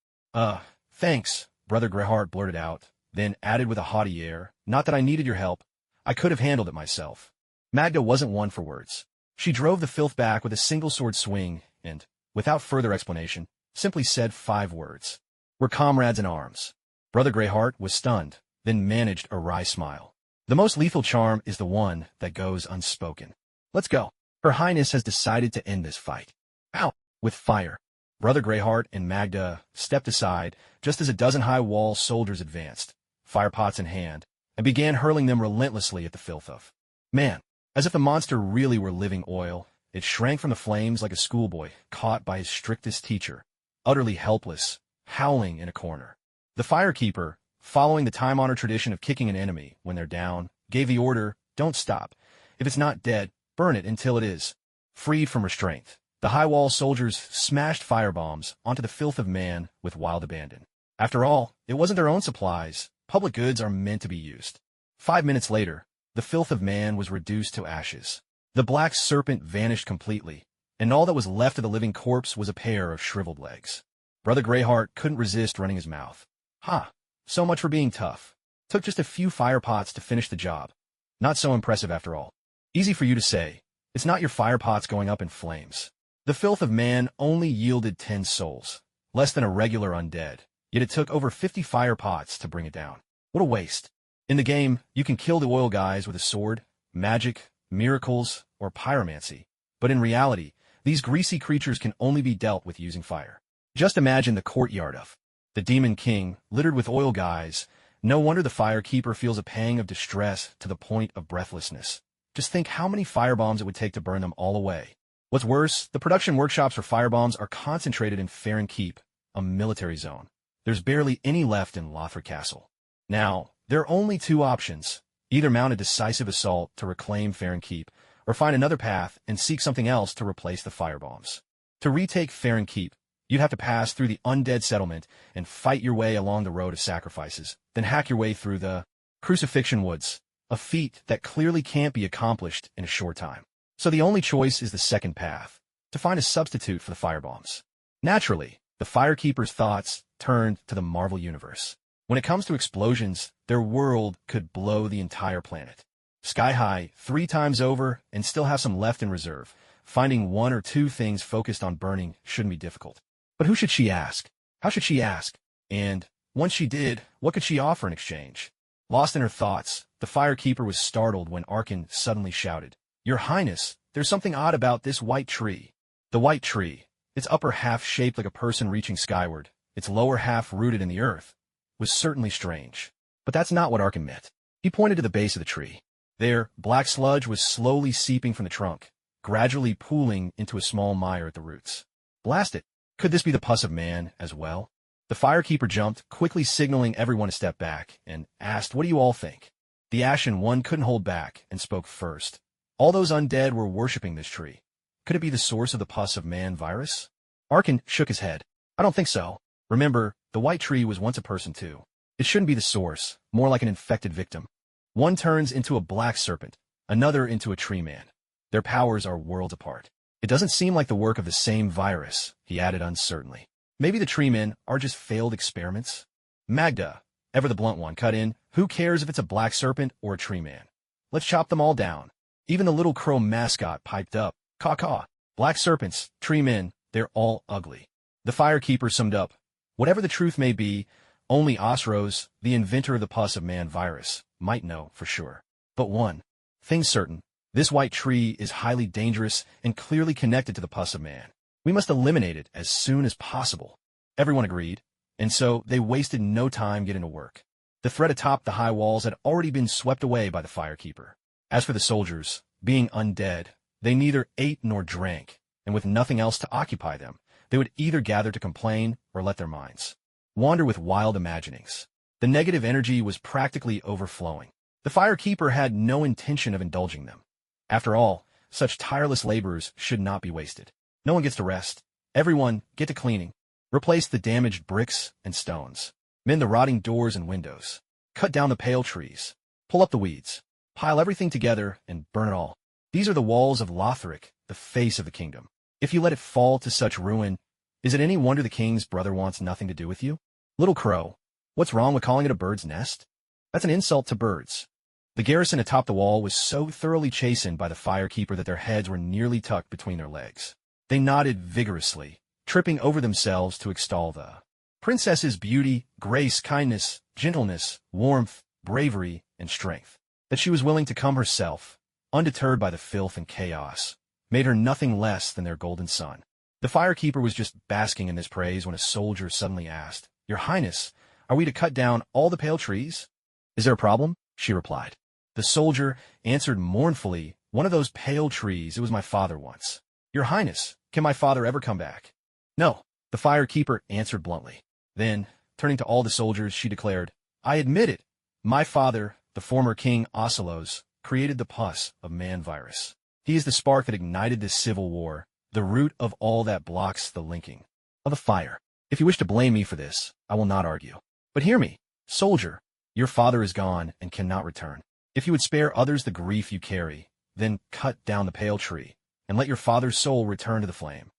Thanks," Brother Greyheart blurted out, then added with a haughty air, "Not that I needed your help. I could have handled it myself." Magda wasn't one for words. She drove the filth back with a single sword swing and, without further explanation, simply said 5 words. "We're comrades in arms." Brother Greyheart was stunned, then managed a wry smile. The most lethal charm is the one that goes unspoken. Let's go. Her Highness has decided to end this fight. Ow! With fire. Brother Greyheart and Magda stepped aside just as a dozen high-wall soldiers advanced, firepots in hand, and began hurling them relentlessly at the filth of man. As if the monster really were living oil, it shrank from the flames like a schoolboy caught by his strictest teacher, utterly helpless, howling in a corner. The firekeeper, following the time-honored tradition of kicking an enemy when they're down, gave the order, "Don't stop. If it's not dead, burn it until it is." Freed from restraint, the high-wall soldiers smashed firebombs onto the filth of man with wild abandon. After all, it wasn't their own supplies. Public goods are meant to be used. 5 minutes later, the filth of man was reduced to ashes. The black serpent vanished completely, and all that was left of the living corpse was a pair of shriveled legs. Brother Greyheart couldn't resist running his mouth. Ha! So much for being tough. Took just a few firepots to finish the job. Not so impressive after all. Easy for you to say. It's not your firepots going up in flames. The filth of man only yielded 10 souls, less than a regular undead, yet it took over 50 firepots to bring it down. What a waste. In the game, you can kill the oil guys with a sword, magic, miracles, or pyromancy, but in reality, these greasy creatures can only be dealt with using fire. Just imagine the courtyard of the Demon King, littered with oil guys. No wonder the firekeeper feels a pang of distress to the point of breathlessness. Just think how many firebombs it would take to burn them all away. What's worse, the production workshops for firebombs are concentrated in Fair and Keep, a military zone. There's barely any left in Lothric Castle. Now, there are only 2 options. Either mount a decisive assault to reclaim Fair and Keep, or find another path and seek something else to replace the firebombs. To retake Fair and Keep, you'd have to pass through the undead settlement and fight your way along the road of sacrifices, then hack your way through the Crucifixion Woods, a feat that clearly can't be accomplished in a short time. So the only choice is the second path, to find a substitute for the firebombs. Naturally, the Firekeeper's thoughts turned to the Marvel Universe. When it comes to explosions, their world could blow the entire planet. Sky high, 3 times over, and still have some left in reserve. Finding 1 or 2 things focused on burning shouldn't be difficult. But who should she ask? How should she ask? And, once she did, what could she offer in exchange? Lost in her thoughts, the Firekeeper was startled when Arkin suddenly shouted, "Your Highness, there's something odd about this white tree." The white tree, its upper half shaped like a person reaching skyward, its lower half rooted in the earth, was certainly strange. But that's not what Arkin meant. He pointed to the base of the tree. There, black sludge was slowly seeping from the trunk, gradually pooling into a small mire at the roots. Blast it! Could this be the pus of man as well? The Firekeeper jumped, quickly signaling everyone to step back, and asked, "What do you all think?" The Ashen One couldn't hold back and spoke first. All those undead were worshipping this tree. Could it be the source of the pus of man virus? Arkin shook his head. "I don't think so. Remember, the white tree was once a person too. It shouldn't be the source, more like an infected victim. One turns into a black serpent, another into a tree man. Their powers are worlds apart. It doesn't seem like the work of the same virus," he added uncertainly. "Maybe the tree men are just failed experiments?" Magda, ever the blunt one, cut in. "Who cares if it's a black serpent or a tree man? Let's chop them all down." Even the little crow mascot piped up, "Caw-caw. Black serpents, tree men, they're all ugly." The Firekeeper summed up, "Whatever the truth may be, only Osros, the inventor of the pus of man virus, might know for sure. But one thing's certain. This white tree is highly dangerous and clearly connected to the pus of man. We must eliminate it as soon as possible." Everyone agreed, and so they wasted no time getting to work. The threat atop the high walls had already been swept away by the Firekeeper. As for the soldiers, being undead, they neither ate nor drank, and with nothing else to occupy them, they would either gather to complain or let their minds wander with wild imaginings. The negative energy was practically overflowing. The Firekeeper had no intention of indulging them. After all, such tireless laborers should not be wasted. No one gets to rest. Everyone, get to cleaning. Replace the damaged bricks and stones. Mend the rotting doors and windows. Cut down the pale trees. Pull up the weeds. Pile everything together and burn it all. These are the walls of Lothric, the face of the kingdom. If you let it fall to such ruin, is it any wonder the king's brother wants nothing to do with you? Little crow, what's wrong with calling it a bird's nest? That's an insult to birds. The garrison atop the wall was so thoroughly chastened by the Firekeeper that their heads were nearly tucked between their legs. They nodded vigorously, tripping over themselves to extol the princess's beauty, grace, kindness, gentleness, warmth, bravery, and strength. That she was willing to come herself, undeterred by the filth and chaos, made her nothing less than their golden sun. The firekeeper was just basking in this praise when a soldier suddenly asked, "Your Highness, are we to cut down all the pale trees?" "Is there a problem?" she replied. The soldier answered mournfully, "One of those pale trees, it was my father once." "Your Highness, can my father ever come back?" "No," the firekeeper answered bluntly. Then, turning to all the soldiers, she declared, "I admit it. My father, the former King Ocelos, created the pus of man virus. He is the spark that ignited this civil war, the root of all that blocks the linking of the fire. If you wish to blame me for this, I will not argue. But hear me, soldier, your father is gone and cannot return. If you would spare others the grief you carry, then cut down the pale tree, and let your father's soul return to the flame."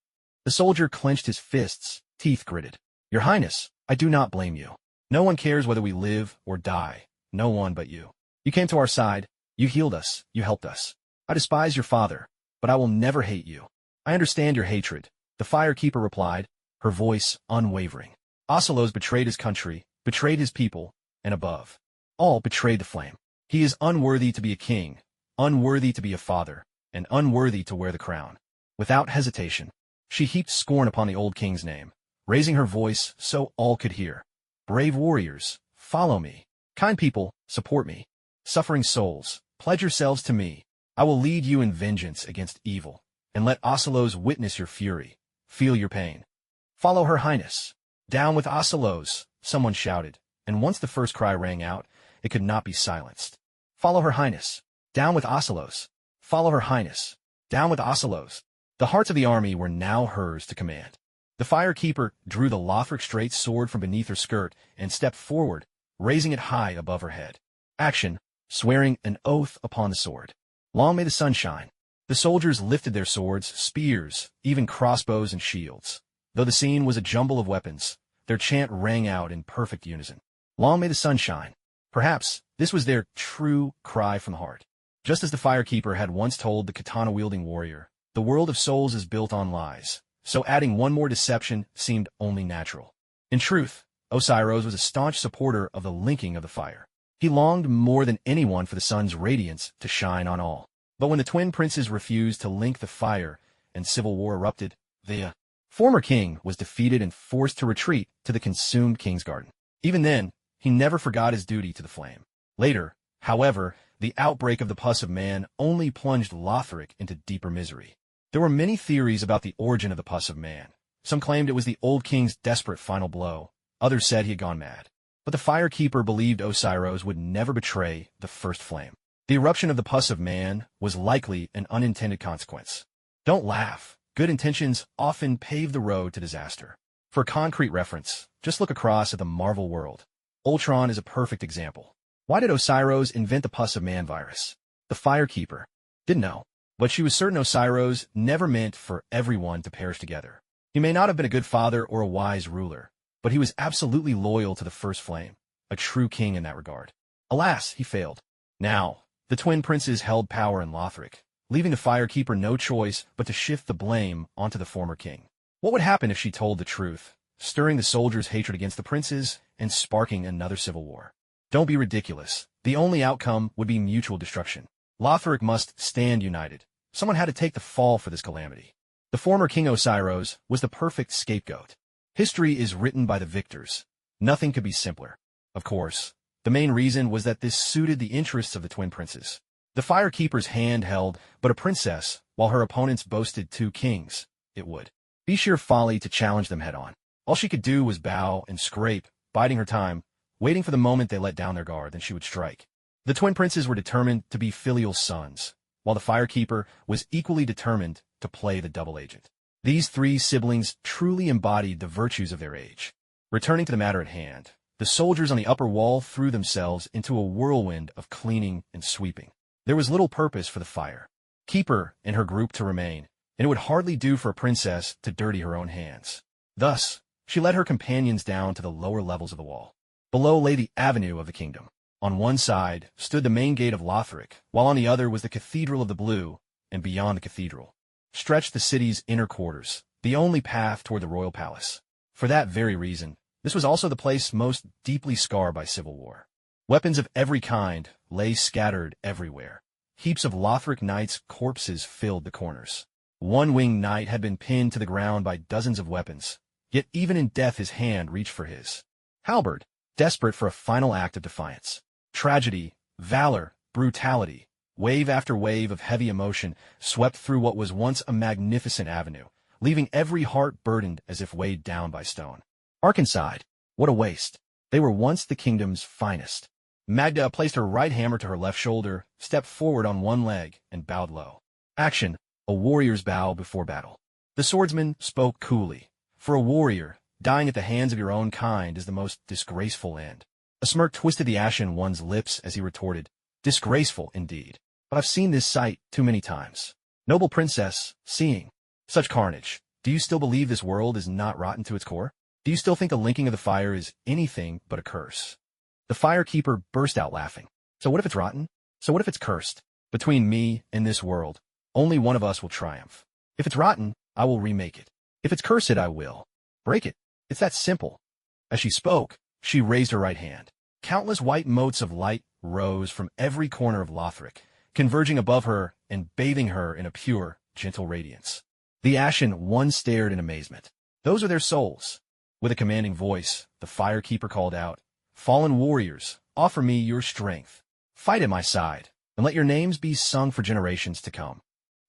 The soldier clenched his fists, teeth gritted. "Your Highness, I do not blame you. No one cares whether we live or die, no one but you. You came to our side, you healed us, you helped us. I despise your father, but I will never hate you. I understand your hatred," the firekeeper replied, her voice unwavering. "Ocelos betrayed his country, betrayed his people, and above all betrayed the flame. He is unworthy to be a king, unworthy to be a father, and unworthy to wear the crown." Without hesitation, she heaped scorn upon the old king's name, raising her voice so all could hear. "Brave warriors, follow me. Kind people, support me. Suffering souls, pledge yourselves to me. I will lead you in vengeance against evil, and let Ocelos witness your fury, feel your pain. Follow her Highness. Down with Ocelos," someone shouted, and once the first cry rang out, it could not be silenced. "Follow her Highness. Down with Ocelos. Follow her Highness. Down with Ocelos." The hearts of the army were now hers to command. The firekeeper drew the Lothric straight sword from beneath her skirt and stepped forward, raising it high above her head. Action, swearing an oath upon the sword. "Long may the sun shine." The soldiers lifted their swords, spears, even crossbows and shields. Though the scene was a jumble of weapons, their chant rang out in perfect unison. "Long may the sun shine." Perhaps this was their true cry from the heart. Just as the firekeeper had once told the katana-wielding warrior, the world of souls is built on lies, so adding one more deception seemed only natural. In truth, Ocelos was a staunch supporter of the linking of the fire. He longed more than anyone for the sun's radiance to shine on all. But when the twin princes refused to link the fire and civil war erupted, the former king was defeated and forced to retreat to the consumed king's garden. Even then, he never forgot his duty to the flame. Later, however, the outbreak of the pus of man only plunged Lothric into deeper misery. There were many theories about the origin of the pus of man. Some claimed it was the old king's desperate final blow. Others said he had gone mad. But the firekeeper believed Ocelos would never betray the first flame. The eruption of the pus of man was likely an unintended consequence. Don't laugh. Good intentions often pave the road to disaster. For concrete reference, just look across at the Marvel world. Ultron is a perfect example. Why did Ocelos invent the pus of man virus? The firekeeper didn't know. But she was certain Ocelos never meant for everyone to perish together. He may not have been a good father or a wise ruler, but he was absolutely loyal to the first flame, a true king in that regard. Alas, he failed. Now, the twin princes held power in Lothric, leaving the firekeeper no choice but to shift the blame onto the former king. What would happen if she told the truth, stirring the soldiers' hatred against the princes and sparking another civil war? Don't be ridiculous. The only outcome would be mutual destruction. Lothric must stand united. Someone had to take the fall for this calamity. The former King Ocelos was the perfect scapegoat. History is written by the victors. Nothing could be simpler. Of course, the main reason was that this suited the interests of the twin princes. The firekeeper's hand held but a princess, while her opponents boasted 2 kings. It would be sheer folly to challenge them head-on. All she could do was bow and scrape, biding her time, waiting for the moment they let down their guard, then she would strike. The twin princes were determined to be filial sons, while the firekeeper was equally determined to play the double agent. These 3 siblings truly embodied the virtues of their age. Returning to the matter at hand, the soldiers on the upper wall threw themselves into a whirlwind of cleaning and sweeping. There was little purpose for the firekeeper and her group to remain, and it would hardly do for a princess to dirty her own hands. Thus, she led her companions down to the lower levels of the wall. Below lay the avenue of the kingdom. On one side stood the main gate of Lothric, while on the other was the Cathedral of the Blue, and beyond the cathedral stretched the city's inner quarters, the only path toward the royal palace. For that very reason, this was also the place most deeply scarred by civil war. Weapons of every kind lay scattered everywhere. Heaps of Lothric knights' corpses filled the corners. One winged knight had been pinned to the ground by dozens of weapons, yet even in death his hand reached for his halberd, desperate for a final act of defiance. Tragedy, valor, brutality, wave after wave of heavy emotion swept through what was once a magnificent avenue, leaving every heart burdened as if weighed down by stone. Arkan sighed. What a waste. They were once the kingdom's finest. Magda placed her right hammer to her left shoulder, stepped forward on one leg, and bowed low. Action. A warrior's bow before battle. The swordsman spoke coolly. For a warrior, dying at the hands of your own kind is the most disgraceful end. A smirk twisted the ashen one's lips as he retorted, disgraceful indeed. But I've seen this sight too many times. Noble princess, seeing such carnage, do you still believe this world is not rotten to its core? Do you still think the linking of the fire is anything but a curse? The firekeeper burst out laughing. So what if it's rotten? So what if it's cursed? Between me and this world, only one of us will triumph. If it's rotten, I will remake it. If it's cursed, I will break it. It's that simple. As she spoke, she raised her right hand. Countless white motes of light rose from every corner of Lothric, converging above her and bathing her in a pure, gentle radiance. The Ashen One stared in amazement. Those are their souls. With a commanding voice, the firekeeper called out, Fallen warriors, offer me your strength. Fight at my side, and let your names be sung for generations to come.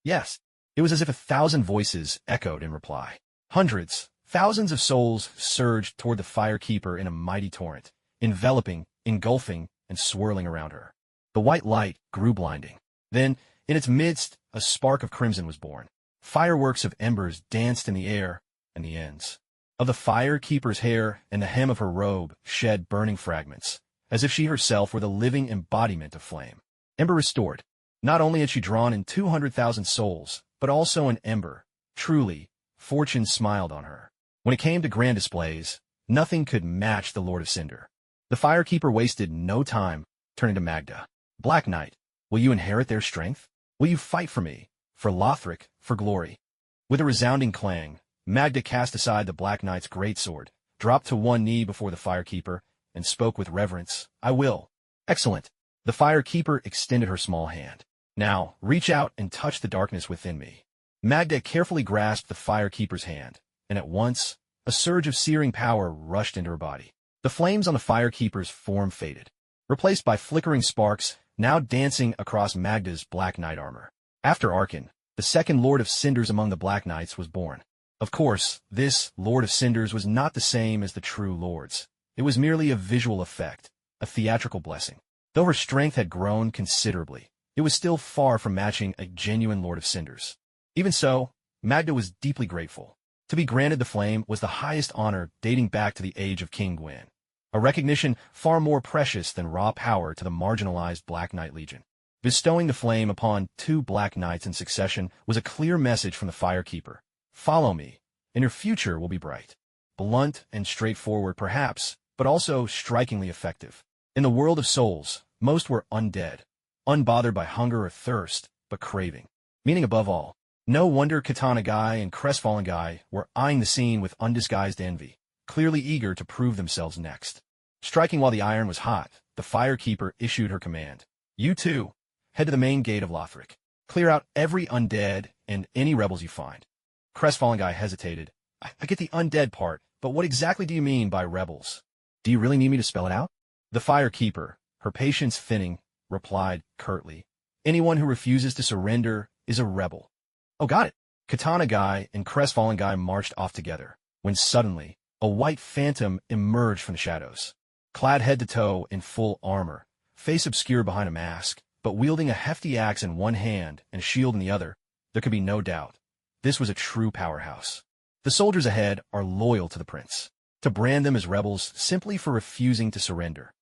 Yes, it was as if 1,000 voices echoed in reply. Hundreds, thousands of souls surged toward the firekeeper in a mighty torrent, enveloping, engulfing, and swirling around her. The white light grew blinding. Then, in its midst, a spark of crimson was born. Fireworks of embers danced in the air, and the ends of the firekeeper's hair and the hem of her robe shed burning fragments, as if she herself were the living embodiment of flame. Ember restored. Not only had she drawn in 200,000 souls, but also an ember. Truly, fortune smiled on her. When it came to grand displays, nothing could match the Lord of Cinder. The firekeeper wasted no time, turning to Magda. Black Knight, will you inherit their strength? Will you fight for me, for Lothric, for glory? With a resounding clang, Magda cast aside the Black Knight's greatsword, dropped to one knee before the firekeeper, and spoke with reverence. I will. Excellent. The firekeeper extended her small hand. Now, reach out and touch the darkness within me. Magda carefully grasped the firekeeper's hand, and at once, a surge of searing power rushed into her body. The flames on the firekeeper's form faded, replaced by flickering sparks, now dancing across Magda's Black Knight armor. After Arkan, the second Lord of Cinders among the Black Knights was born. Of course, this Lord of Cinders was not the same as the true lords. It was merely a visual effect, a theatrical blessing. Though her strength had grown considerably, it was still far from matching a genuine Lord of Cinders. Even so, Magda was deeply grateful. To be granted the flame was the highest honor dating back to the age of King Gwyn, a recognition far more precious than raw power to the marginalized Black Knight Legion. Bestowing the flame upon 2 Black Knights in succession was a clear message from the firekeeper. Follow me, and your future will be bright. Blunt and straightforward perhaps, but also strikingly effective. In the world of souls, most were undead, unbothered by hunger or thirst, but craving. Meaning above all, no wonder Katana Guy and Crestfallen Guy were eyeing the scene with undisguised envy, clearly eager to prove themselves next. Striking while the iron was hot, the firekeeper issued her command. You two, head to the main gate of Lothric. Clear out every undead and any rebels you find. Crestfallen Guy hesitated. I get the undead part, but what exactly do you mean by rebels? Do you really need me to spell it out? The firekeeper, her patience thinning, replied curtly. Anyone who refuses to surrender is a rebel. Oh, got it. Katana Guy and Crestfallen Guy marched off together, when suddenly, a white phantom emerged from the shadows. Clad head to toe in full armor, face obscured behind a mask, but wielding a hefty axe in one hand and a shield in the other, there could be no doubt. This was a true powerhouse. The soldiers ahead are loyal to the prince. To brand them as rebels simply for refusing to surrender.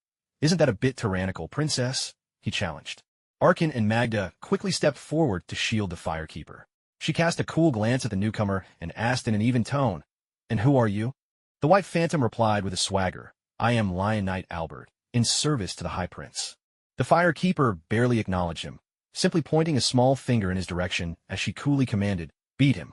Isn't that a bit tyrannical, princess? He challenged. Arkan and Magda quickly stepped forward to shield the firekeeper. She cast a cool glance at the newcomer and asked in an even tone, And who are you? The white phantom replied with a swagger, I am Lion Knight Albert, in service to the High Prince. The firekeeper barely acknowledged him, simply pointing a small finger in his direction as she coolly commanded, Beat him.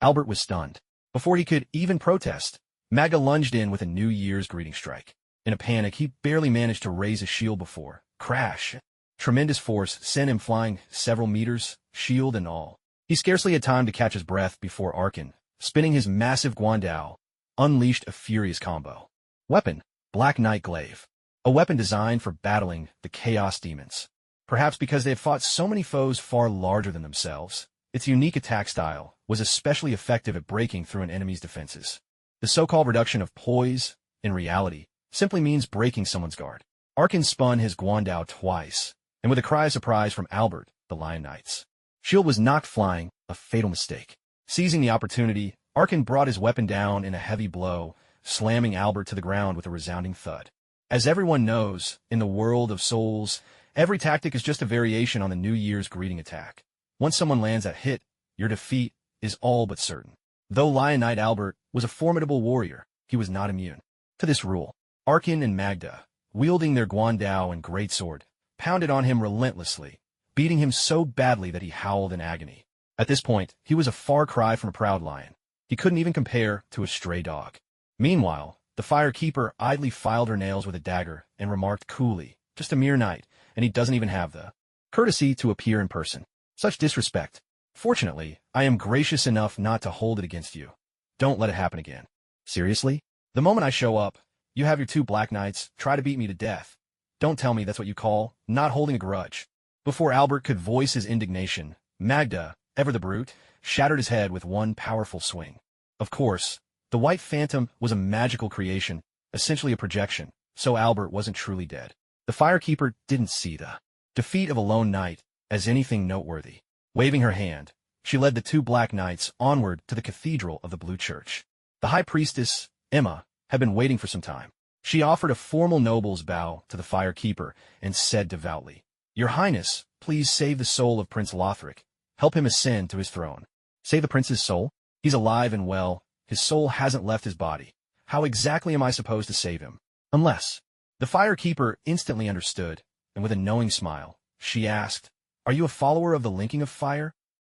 Albert was stunned. Before he could even protest, Magda lunged in with a New Year's greeting strike. In a panic, he barely managed to raise his shield before. Crash! Tremendous force sent him flying several meters, shield and all. He scarcely had time to catch his breath before Arkin, spinning his massive guandao, unleashed a furious combo. Weapon: Black Knight Glaive. A weapon designed for battling the Chaos Demons. Perhaps because they had fought so many foes far larger than themselves, its unique attack style was especially effective at breaking through an enemy's defenses. The so-called reduction of poise, in reality, simply means breaking someone's guard. Arkin spun his guandao twice, and with a cry of surprise from Albert, the Lion Knights, shield was knocked flying, a fatal mistake. Seizing the opportunity, Arkin brought his weapon down in a heavy blow, slamming Albert to the ground with a resounding thud. As everyone knows, in the world of souls, every tactic is just a variation on the New Year's greeting attack. Once someone lands that hit, your defeat is all but certain. Though Lion Knight Albert was a formidable warrior, he was not immune to this rule. Arkin and Magda, wielding their guandao and greatsword, pounded on him relentlessly, beating him so badly that he howled in agony. At this point, he was a far cry from a proud lion. He couldn't even compare to a stray dog. Meanwhile, the Firekeeper idly filed her nails with a dagger and remarked coolly, "Just a mere knight, and he doesn't even have the courtesy to appear in person. Such disrespect. Fortunately, I am gracious enough not to hold it against you. Don't let it happen again." Seriously? The moment I show up, you have your two Black Knights try to beat me to death. Don't tell me that's what you call not holding a grudge. Before Albert could voice his indignation, Magda, ever the brute, shattered his head with one powerful swing. Of course, the White Phantom was a magical creation, essentially a projection, so Albert wasn't truly dead. The Firekeeper didn't see the defeat of a lone knight as anything noteworthy. Waving her hand, she led the two Black Knights onward to the Cathedral of the Blue Church. The High Priestess, Emma, had been waiting for some time. She offered a formal noble's bow to the Firekeeper and said devoutly, "Your Highness, please save the soul of Prince Lothric. Help him ascend to his throne." Save the prince's soul? He's alive and well. His soul hasn't left his body. How exactly am I supposed to save him? Unless... The Firekeeper instantly understood, and with a knowing smile, she asked, "Are you a follower of the linking of fire?"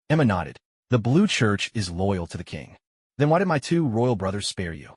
Emma nodded. "The Blue Church is loyal to the king." "Then why did my two royal brothers spare you?"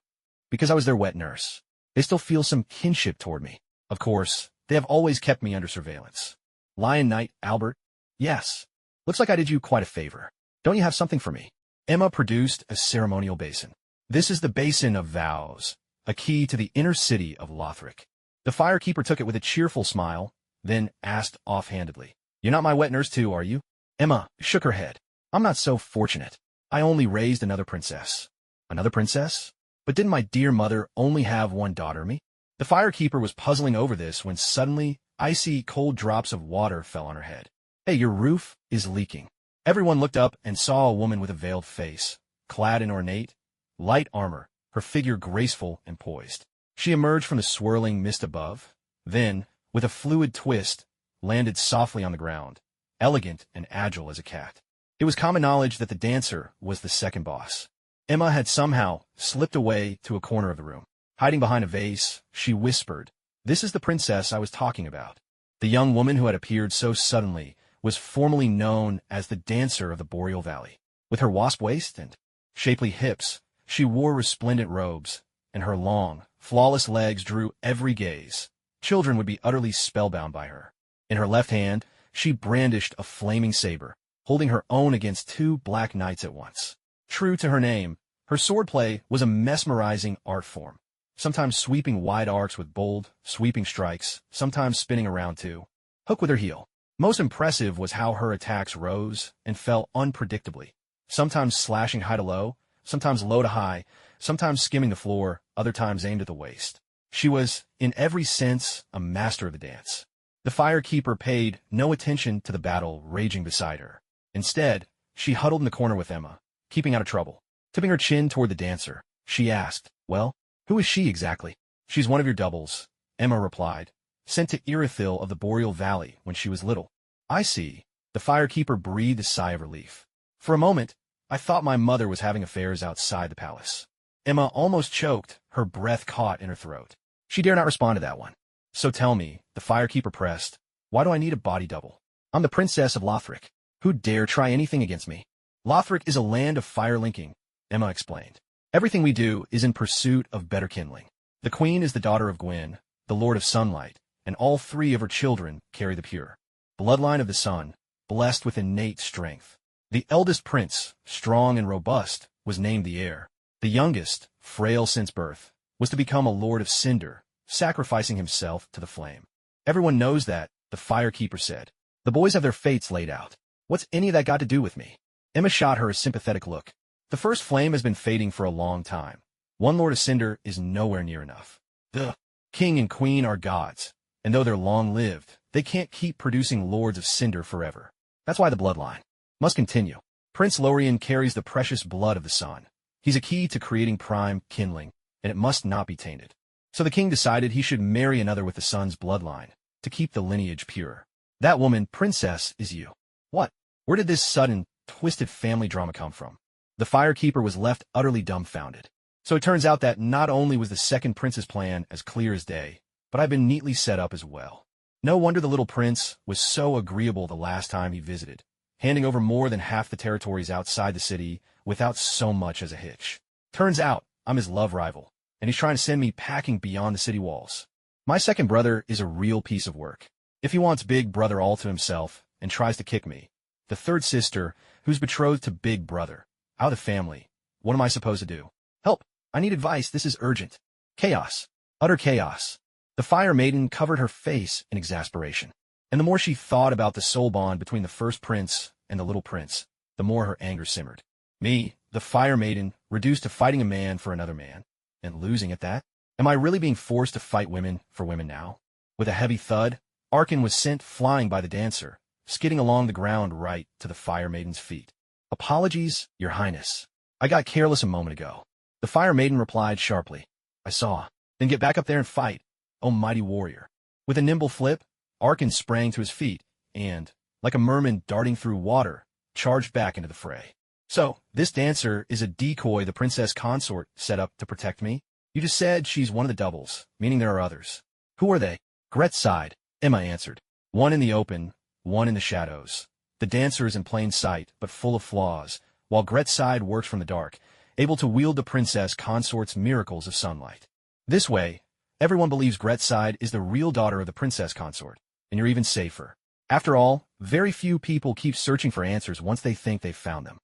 "Because I was their wet nurse. They still feel some kinship toward me. Of course, they have always kept me under surveillance." "Lion Knight, Albert?" "Yes. Looks like I did you quite a favor. Don't you have something for me?" Emma produced a ceremonial basin. "This is the Basin of Vows, a key to the inner city of Lothric." The Firekeeper took it with a cheerful smile, then asked offhandedly, "You're not my wet nurse too, are you?" Emma shook her head. "I'm not so fortunate. I only raised another princess." "Another princess? But didn't my dear mother only have one daughter, me?" The Firekeeper was puzzling over this when suddenly icy cold drops of water fell on her head. "Hey, your roof is leaking." Everyone looked up and saw a woman with a veiled face, clad in ornate, light armor, her figure graceful and poised. She emerged from the swirling mist above, then, with a fluid twist, landed softly on the ground, elegant and agile as a cat. It was common knowledge that the dancer was the second boss. Emma had somehow slipped away to a corner of the room. Hiding behind a vase, she whispered, "This is the princess I was talking about." The young woman who had appeared so suddenly was formerly known as the dancer of the Boreal Valley. With her wasp waist and shapely hips, she wore resplendent robes, and her long, flawless legs drew every gaze. Children would be utterly spellbound by her. In her left hand, she brandished a flaming saber, holding her own against two Black Knights at once. True to her name, her swordplay was a mesmerizing art form, sometimes sweeping wide arcs with bold, sweeping strikes, sometimes spinning around to hook with her heel. Most impressive was how her attacks rose and fell unpredictably, sometimes slashing high to low, sometimes low to high, sometimes skimming the floor, other times aimed at the waist. She was, in every sense, a master of the dance. The Firekeeper paid no attention to the battle raging beside her. Instead, she huddled in the corner with Emma, keeping out of trouble. Tipping her chin toward the dancer, she asked, "Well, who is she exactly?" "She's one of your doubles," Emma replied, "sent to Irithyll of the Boreal Valley when she was little." "I see." The Firekeeper breathed a sigh of relief. "For a moment, I thought my mother was having affairs outside the palace." Emma almost choked, her breath caught in her throat. She dare not respond to that one. "So tell me," the Firekeeper pressed, "why do I need a body double? I'm the Princess of Lothric. Who dare try anything against me?" "Lothric is a land of fire linking," Emma explained. "Everything we do is in pursuit of better kindling. The Queen is the daughter of Gwyn, the Lord of Sunlight, and all three of her children carry the pure bloodline of the sun, blessed with innate strength. The eldest prince, strong and robust, was named the heir. The youngest, frail since birth, was to become a lord of cinder, sacrificing himself to the flame. Everyone knows that, the firekeeper said. The boys have their fates laid out. What's any of that got to do with me? Emma shot her a sympathetic look. The first flame has been fading for a long time. One lord of cinder is nowhere near enough. The king and queen are gods, and though they're long-lived, they can't keep producing lords of cinder forever. That's why the bloodline must continue. Prince Lorien carries the precious blood of the sun. He's a key to creating prime kindling, and it must not be tainted. So the king decided he should marry another with the sun's bloodline, to keep the lineage pure. That woman, princess, is you. What? Where did this sudden, twisted family drama come from? The firekeeper was left utterly dumbfounded. So it turns out that not only was the second prince's plan as clear as day, but I've been neatly set up as well. No wonder the little prince was so agreeable the last time he visited, handing over more than half the territories outside the city without so much as a hitch. Turns out, I'm his love rival, and he's trying to send me packing beyond the city walls. My second brother is a real piece of work. If he wants Big Brother all to himself and tries to kick me, the third sister, who's betrothed to Big Brother, out of the family, what am I supposed to do? Help! I need advice, this is urgent. Chaos. Utter chaos. The Fire Maiden covered her face in exasperation, and the more she thought about the soul bond between the first prince and the little prince, the more her anger simmered. Me, the Fire Maiden, reduced to fighting a man for another man, and losing at that? Am I really being forced to fight women for women now? With a heavy thud, Arkin was sent flying by the dancer, skidding along the ground right to the Fire Maiden's feet. Apologies, Your Highness. I got careless a moment ago. The Fire Maiden replied sharply. I saw. Then get back up there and fight, O mighty warrior. With a nimble flip, Arkin sprang to his feet, and, like a merman darting through water, charged back into the fray. So, this dancer is a decoy the princess consort set up to protect me? You just said she's one of the doubles, meaning there are others. Who are they? Gret sighed. Emma answered. One in the open, one in the shadows. The dancer is in plain sight, but full of flaws, while Gret side works from the dark, able to wield the princess consort's miracles of sunlight. This way, everyone believes Gret side is the real daughter of the princess consort, and you're even safer. After all, very few people keep searching for answers once they think they've found them.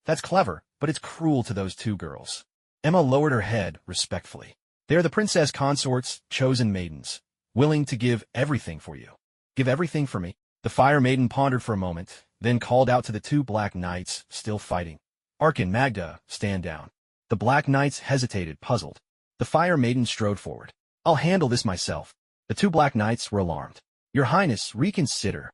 That's clever, but it's cruel to those two girls. Emma lowered her head respectfully. They are the princess consort's chosen maidens, willing to give everything for you. Give everything for me? The Fire Maiden pondered for a moment, then called out to the two Black Knights, still fighting. Arkin, Magda, stand down. The Black Knights hesitated, puzzled. The Fire Maiden strode forward. I'll handle this myself. The two Black Knights were alarmed. Your Highness, reconsider.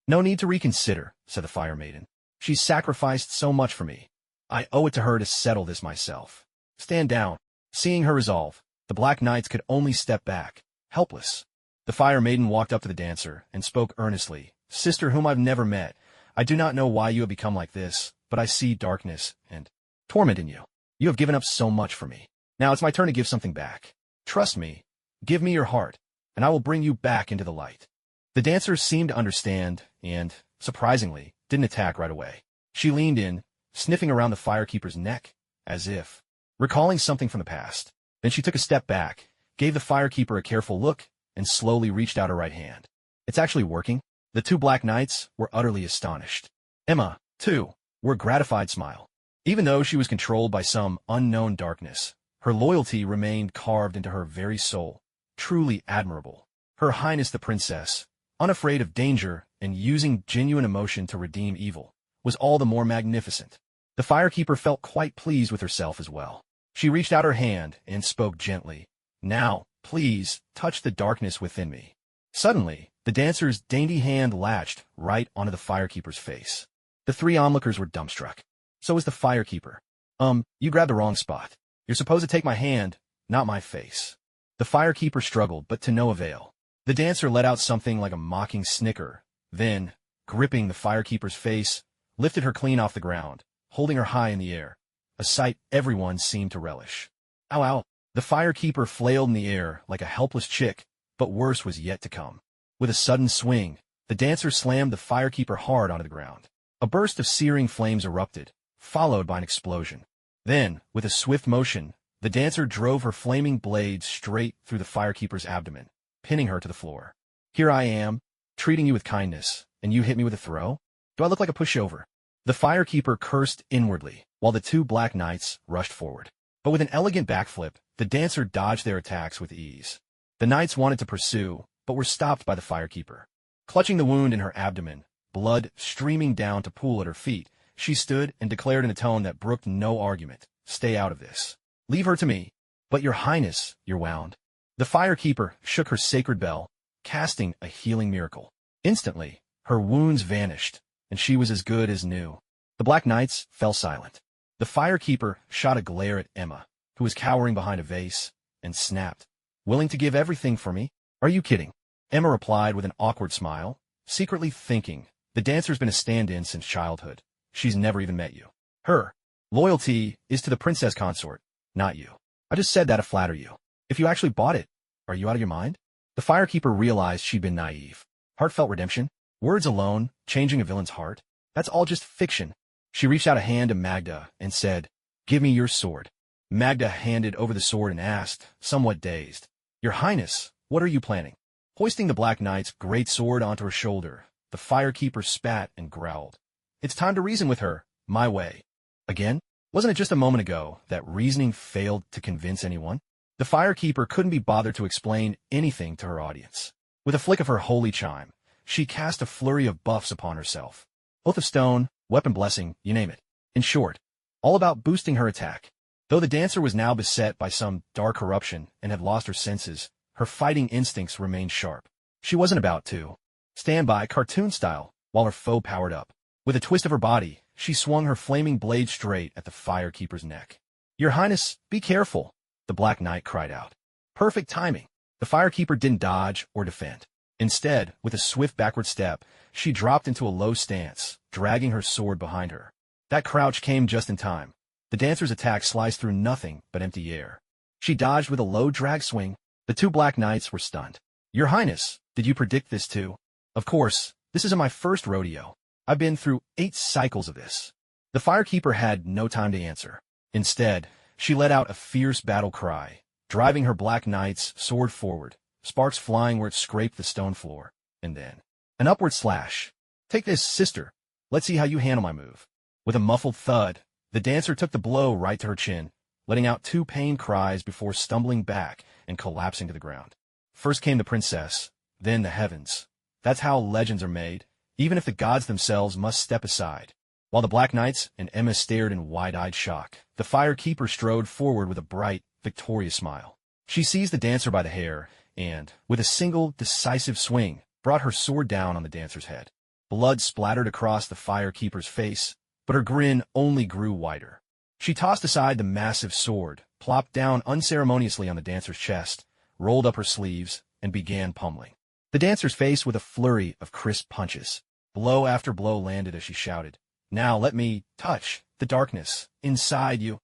No need to reconsider, said the Fire Maiden. She's sacrificed so much for me. I owe it to her to settle this myself. Stand down. Seeing her resolve, the Black Knights could only step back, helpless. The Fire Maiden walked up to the dancer and spoke earnestly. Sister whom I've never met, I do not know why you have become like this, but I see darkness and torment in you. You have given up so much for me. Now it's my turn to give something back. Trust me. Give me your heart, and I will bring you back into the light. The dancer seemed to understand and, surprisingly, didn't attack right away. She leaned in, sniffing around the firekeeper's neck, as if recalling something from the past. Then she took a step back, gave the firekeeper a careful look, and slowly reached out her right hand. It's actually working. The two Black Knights were utterly astonished. Emma, too, wore a gratified smile. Even though she was controlled by some unknown darkness, her loyalty remained carved into her very soul. Truly admirable. Her Highness the Princess, unafraid of danger and using genuine emotion to redeem evil, was all the more magnificent. The firekeeper felt quite pleased with herself as well. She reached out her hand and spoke gently. Now, please, touch the darkness within me. Suddenly, the dancer's dainty hand latched right onto the firekeeper's face. The three onlookers were dumbstruck. So was the firekeeper. You grabbed the wrong spot. You're supposed to take my hand, not my face. The firekeeper struggled, but to no avail. The dancer let out something like a mocking snicker, then, gripping the firekeeper's face, lifted her clean off the ground, holding her high in the air, a sight everyone seemed to relish. Ow, ow! The firekeeper flailed in the air like a helpless chick, but worse was yet to come. With a sudden swing, the dancer slammed the firekeeper hard onto the ground. A burst of searing flames erupted, followed by an explosion. Then, with a swift motion, the dancer drove her flaming blade straight through the firekeeper's abdomen, pinning her to the floor. Here I am, treating you with kindness, and you hit me with a throw? Do I look like a pushover? The firekeeper cursed inwardly, while the two black knights rushed forward. But with an elegant backflip, the dancer dodged their attacks with ease. The knights wanted to pursue, but were stopped by the firekeeper. Clutching the wound in her abdomen, blood streaming down to pool at her feet, she stood and declared in a tone that brooked no argument, "Stay out of this. Leave her to me." "But your highness," you're wound. The firekeeper shook her sacred bell, casting a healing miracle. Instantly, her wounds vanished, and she was as good as new. The black knights fell silent. The firekeeper shot a glare at Emma, who was cowering behind a vase, and snapped, "Willing to give everything for me? Are you kidding?" Emma replied with an awkward smile, secretly thinking, the dancer's been a stand-in since childhood. She's never even met you. Her loyalty is to the princess consort, not you. I just said that to flatter you. If you actually bought it, are you out of your mind? The firekeeper realized she'd been naive. Heartfelt redemption? Words alone, changing a villain's heart? That's all just fiction. She reached out a hand to Magda and said, "Give me your sword." Magda handed over the sword and asked, somewhat dazed, "Your Highness, what are you planning?" Hoisting the Black Knight's great sword onto her shoulder, the firekeeper spat and growled. "It's time to reason with her, my way." Again? Wasn't it just a moment ago that reasoning failed to convince anyone? The firekeeper couldn't be bothered to explain anything to her audience. With a flick of her holy chime, she cast a flurry of buffs upon herself. Oath of Stone, Weapon Blessing, you name it. In short, all about boosting her attack. Though the dancer was now beset by some dark corruption and had lost her senses, her fighting instincts remained sharp. She wasn't about to stand by cartoon style while her foe powered up. With a twist of her body, she swung her flaming blade straight at the firekeeper's neck. "Your Highness, be careful," the Black Knight cried out. Perfect timing. The firekeeper didn't dodge or defend. Instead, with a swift backward step, she dropped into a low stance, dragging her sword behind her. That crouch came just in time. The dancer's attack sliced through nothing but empty air. She dodged with a low drag swing. The two Black Knights were stunned. "Your Highness, did you predict this too?" "Of course, this isn't my first rodeo. I've been through 8 cycles of this." The firekeeper had no time to answer. Instead, she let out a fierce battle cry, driving her Black Knight's sword forward, sparks flying where it scraped the stone floor, and then an upward slash. "Take this, sister. Let's see how you handle my move." With a muffled thud, the dancer took the blow right to her chin, letting out 2 pained cries before stumbling back and collapsing to the ground. First came the princess, then the heavens. That's how legends are made, even if the gods themselves must step aside. While the Black Knights and Emma stared in wide-eyed shock, the firekeeper strode forward with a bright, victorious smile. She seized the dancer by the hair and, with a single, decisive swing, brought her sword down on the dancer's head. Blood splattered across the firekeeper's face, but her grin only grew wider. She tossed aside the massive sword, plopped down unceremoniously on the dancer's chest, rolled up her sleeves, and began pummeling the dancer's face with a flurry of crisp punches. Blow after blow landed as she shouted, "Now let me touch the darkness inside you."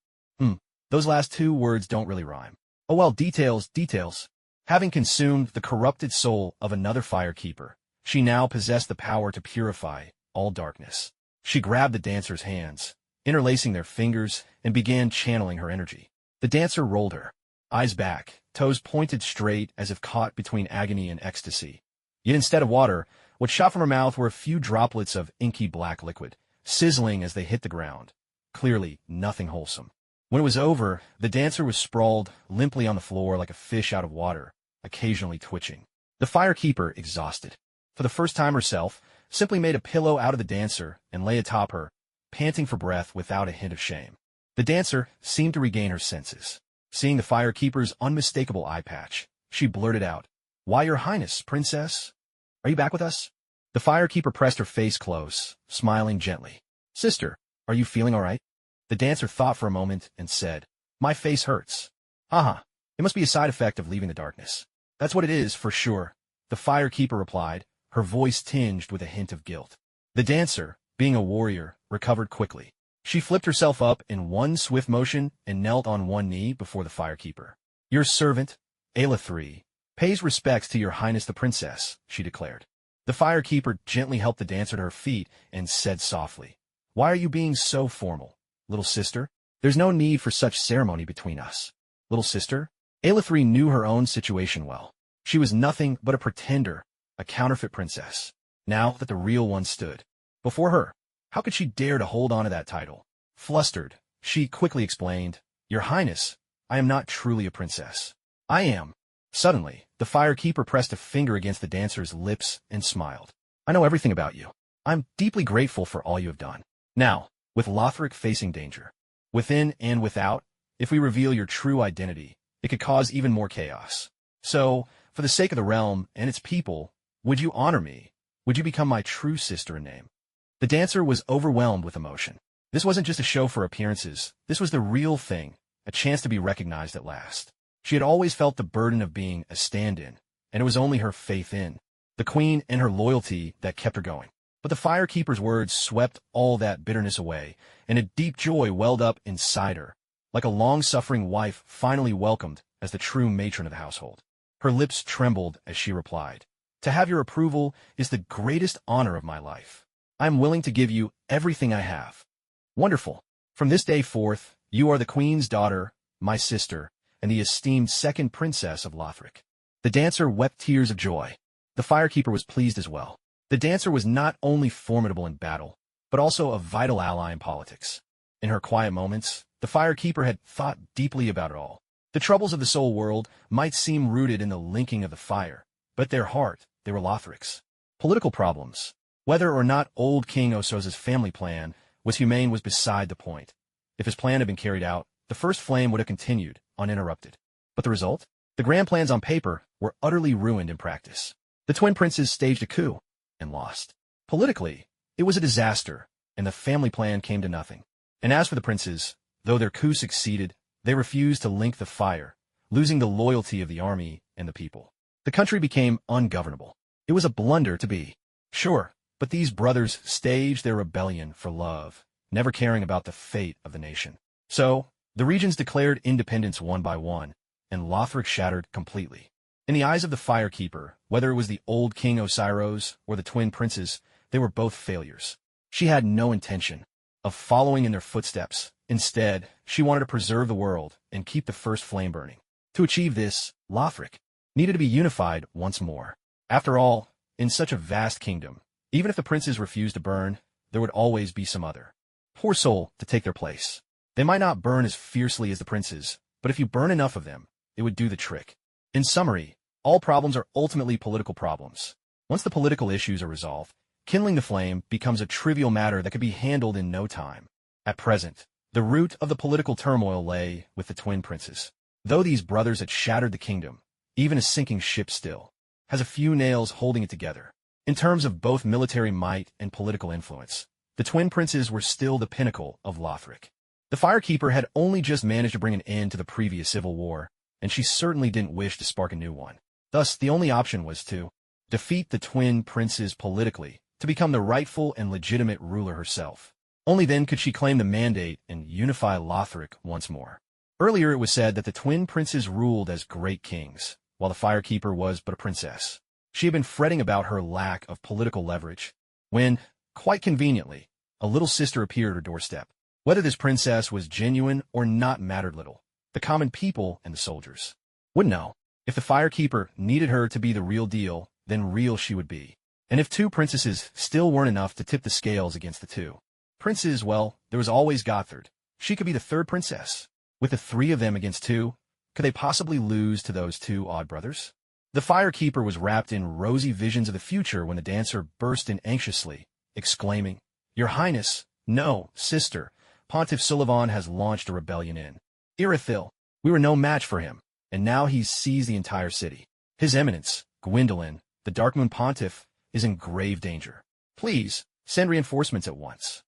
Those last 2 words don't really rhyme. Oh well, details. Having consumed the corrupted soul of another firekeeper, she now possessed the power to purify all darkness. She grabbed the dancer's hands, interlacing their fingers, and began channeling her energy. The dancer rolled her eyes back, toes pointed straight as if caught between agony and ecstasy. Yet instead of water, what shot from her mouth were a few droplets of inky black liquid, sizzling as they hit the ground. Clearly, nothing wholesome. When it was over, the dancer was sprawled limply on the floor like a fish out of water, occasionally twitching. The firekeeper, exhausted for the first time herself, simply made a pillow out of the dancer and lay atop her, panting for breath without a hint of shame. The dancer seemed to regain her senses. Seeing the firekeeper's unmistakable eye patch, she blurted out, "Why, Your Highness, Princess? Are you back with us?" The firekeeper pressed her face close, smiling gently. "Sister, are you feeling all right?" The dancer thought for a moment and said, "My face hurts." "Uh-huh. It must be a side effect of leaving the darkness." "That's what it is, for sure," the firekeeper replied, her voice tinged with a hint of guilt. The dancer, being a warrior, recovered quickly. She flipped herself up in one swift motion and knelt on one knee before the firekeeper. "Your servant, Ayla III, pays respects to Your Highness the Princess," she declared. The firekeeper gently helped the dancer to her feet and said softly, "Why are you being so formal, little sister? There's no need for such ceremony between us." Little sister? Ayla III knew her own situation well. She was nothing but a pretender, a counterfeit princess. Now that the real one stood before her, how could she dare to hold on to that title? Flustered, she quickly explained, "Your Highness, I am not truly a princess. I am." Suddenly, the firekeeper pressed a finger against the dancer's lips and smiled. "I know everything about you. I'm deeply grateful for all you have done. Now, with Lothric facing danger, within and without, if we reveal your true identity, it could cause even more chaos. So, for the sake of the realm and its people, would you honor me? Would you become my true sister in name?" The dancer was overwhelmed with emotion. This wasn't just a show for appearances. This was the real thing, a chance to be recognized at last. She had always felt the burden of being a stand-in, and it was only her faith in the queen and her loyalty that kept her going. But the firekeeper's words swept all that bitterness away, and a deep joy welled up inside her, like a long-suffering wife finally welcomed as the true matron of the household. Her lips trembled as she replied, "To have your approval is the greatest honor of my life. I am willing to give you everything I have." "Wonderful. From this day forth, you are the queen's daughter, my sister, and the esteemed second princess of Lothric." The dancer wept tears of joy. The firekeeper was pleased as well. The dancer was not only formidable in battle, but also a vital ally in politics. In her quiet moments, the firekeeper had thought deeply about it all. The troubles of the soul world might seem rooted in the linking of the fire, but at their heart, they were Lothric's. Political problems, whether or not old King Osoza's family plan was humane, was beside the point. If his plan had been carried out, the first flame would have continued, uninterrupted. But the result? The grand plans on paper were utterly ruined in practice. The twin princes staged a coup and lost. Politically, it was a disaster, and the family plan came to nothing. And as for the princes, though their coup succeeded, they refused to link the fire, losing the loyalty of the army and the people. The country became ungovernable. It was a blunder to be sure, but these brothers staged their rebellion for love, never caring about the fate of the nation. So, the regions declared independence one by one, and Lothric shattered completely. In the eyes of the firekeeper, whether it was the old King Osiros or the twin princes, they were both failures. She had no intention of following in their footsteps. Instead, she wanted to preserve the world and keep the first flame burning. To achieve this, Lothric needed to be unified once more. After all, in such a vast kingdom, even if the princes refused to burn, there would always be some other poor soul to take their place. They might not burn as fiercely as the princes, but if you burn enough of them, it would do the trick. In summary, all problems are ultimately political problems. Once the political issues are resolved, kindling the flame becomes a trivial matter that could be handled in no time. At present, the root of the political turmoil lay with the twin princes. Though these brothers had shattered the kingdom, even a sinking ship still has a few nails holding it together. In terms of both military might and political influence, the twin princes were still the pinnacle of Lothric. The firekeeper had only just managed to bring an end to the previous civil war, and she certainly didn't wish to spark a new one. Thus, the only option was to defeat the twin princes politically, to become the rightful and legitimate ruler herself. Only then could she claim the mandate and unify Lothric once more. Earlier it was said that the twin princes ruled as great kings, while the firekeeper was but a princess. She had been fretting about her lack of political leverage, when, quite conveniently, a little sister appeared at her doorstep. Whether this princess was genuine or not mattered little. The common people and the soldiers would know. If the firekeeper needed her to be the real deal, then real she would be. And if two princesses still weren't enough to tip the scales against the two princes, well, there was always Gothard. She could be the third princess. With the three of them against two, could they possibly lose to those two odd brothers? The firekeeper was wrapped in rosy visions of the future when the dancer burst in anxiously, exclaiming, "Your Highness, no, sister, Pontiff Sullivan has launched a rebellion in Irithyll. We were no match for him, and now he's seized the entire city. His Eminence, Gwyndolin, the Darkmoon Pontiff, is in grave danger. Please, send reinforcements at once."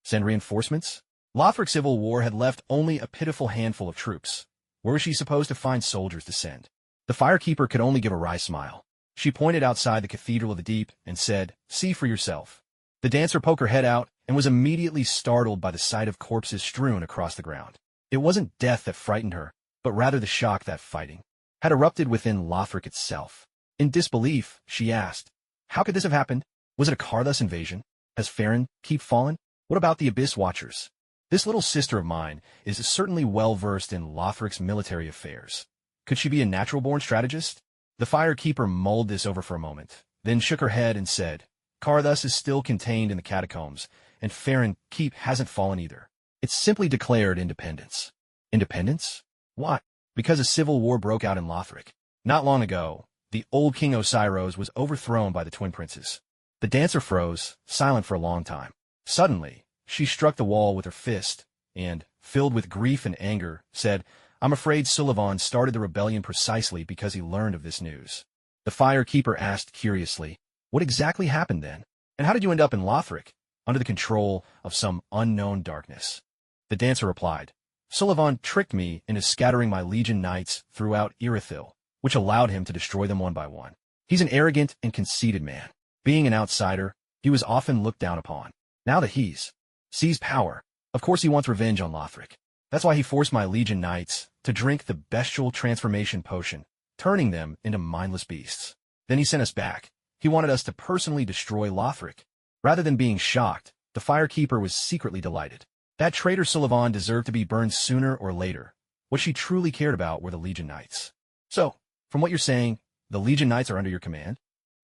Send reinforcements? Lothric's civil war had left only a pitiful handful of troops. Where was she supposed to find soldiers to send? The firekeeper could only give a wry smile. She pointed outside the Cathedral of the Deep and said, "See for yourself." The dancer poked her head out and was immediately startled by the sight of corpses strewn across the ground. It wasn't death that frightened her, but rather the shock that fighting had erupted within Lothric itself. In disbelief, she asked, "How could this have happened? Was it a Karthus invasion? Has Farron keep fallen? What about the Abyss Watchers?" This little sister of mine is certainly well versed in Lothric's military affairs. Could she be a natural-born strategist? The firekeeper mulled this over for a moment, then shook her head and said, Karthus is still contained in the catacombs, and Farron Keep hasn't fallen either. It's simply declared independence. Independence? Why? Because a civil war broke out in Lothric. Not long ago, the old King Osiros was overthrown by the twin princes. The dancer froze, silent for a long time. Suddenly, she struck the wall with her fist, and, filled with grief and anger, said, I'm afraid Sullivan started the rebellion precisely because he learned of this news. The firekeeper asked curiously, What exactly happened then? And how did you end up in Lothric, under the control of some unknown darkness? The dancer replied, Sullivan tricked me into scattering my legion knights throughout Irithyll, which allowed him to destroy them one by one. He's an arrogant and conceited man. Being an outsider, he was often looked down upon. Now that he's seized power, of course he wants revenge on Lothric. That's why he forced my legion knights to drink the bestial transformation potion, turning them into mindless beasts. Then he sent us back. He wanted us to personally destroy Lothric. Rather than being shocked, the firekeeper was secretly delighted. That traitor Sullivan deserved to be burned sooner or later. What she truly cared about were the legion knights. So, from what you're saying, the legion knights are under your command?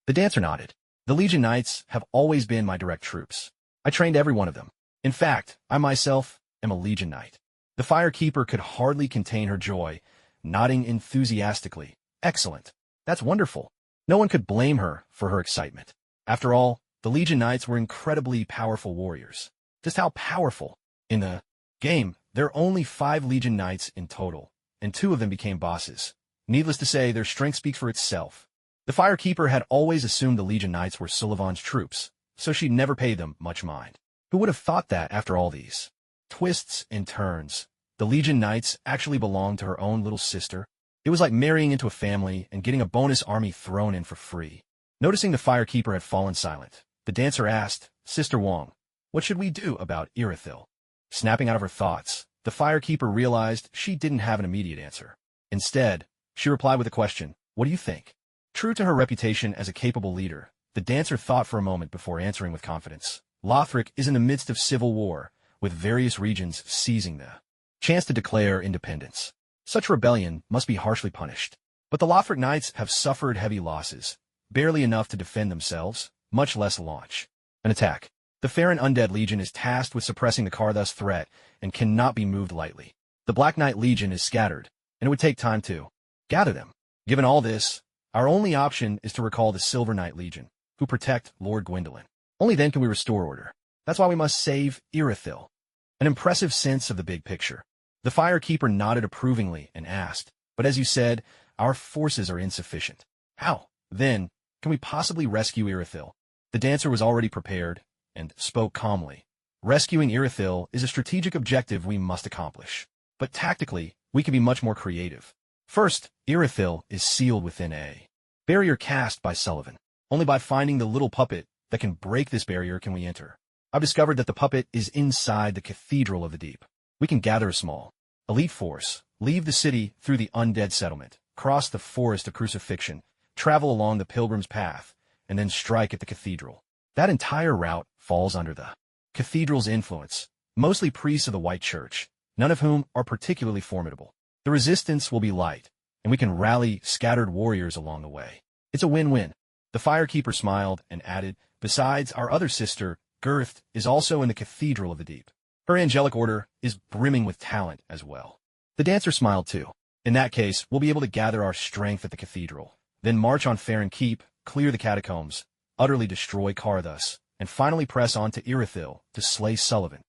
The dancer nodded. The legion knights have always been my direct troops. I trained every one of them. In fact, I myself am a legion knight. The firekeeper could hardly contain her joy, nodding enthusiastically. Excellent. That's wonderful. No one could blame her for her excitement. After all, the legion knights were incredibly powerful warriors. Just how powerful? In the game, there are only 5 legion knights in total, and 2 of them became bosses. Needless to say, their strength speaks for itself. The firekeeper had always assumed the legion knights were Sullivan's troops, so she'd never paid them much mind. Who would have thought that after all these twists and turns? The legion knights actually belonged to her own little sister. It was like marrying into a family and getting a bonus army thrown in for free. Noticing the firekeeper had fallen silent, the dancer asked, Sister Wong, what should we do about Irithyll? Snapping out of her thoughts, the firekeeper realized she didn't have an immediate answer. Instead, she replied with a question, What do you think? True to her reputation as a capable leader, the dancer thought for a moment before answering with confidence. Lothric is in the midst of civil war, with various regions seizing the chance to declare independence. Such rebellion must be harshly punished. But the Lothric knights have suffered heavy losses, barely enough to defend themselves, much less launch an attack. The Farron Undead Legion is tasked with suppressing the Karthus threat and cannot be moved lightly. The Black Knight Legion is scattered, and it would take time to gather them. Given all this, our only option is to recall the Silver Knight Legion, who protect Lord Gwendolyn. Only then can we restore order. That's why we must save Irithyll. An impressive sense of the big picture. The firekeeper nodded approvingly and asked, But as you said, our forces are insufficient. How, then, can we possibly rescue Irithyll? The dancer was already prepared and spoke calmly. Rescuing Irithyll is a strategic objective we must accomplish. But tactically, we can be much more creative. First, Irithyll is sealed within a barrier cast by Sullivan. Only by finding the little puppet that can break this barrier can we enter. I've discovered that the puppet is inside the Cathedral of the Deep. We can gather a small elite force, leave the city through the undead settlement, cross the forest of crucifixion, travel along the pilgrim's path, and then strike at the cathedral. That entire route falls under the cathedral's influence, mostly priests of the White Church, none of whom are particularly formidable. The resistance will be light, and we can rally scattered warriors along the way. It's a win-win. The firekeeper smiled and added, Besides, our other sister, Girth, is also in the Cathedral of the Deep. Her angelic order is brimming with talent as well. The dancer smiled too. In that case, we'll be able to gather our strength at the cathedral, then march on Farron Keep, clear the catacombs, utterly destroy Karthus, and finally press on to Irithyll to slay Sullivan.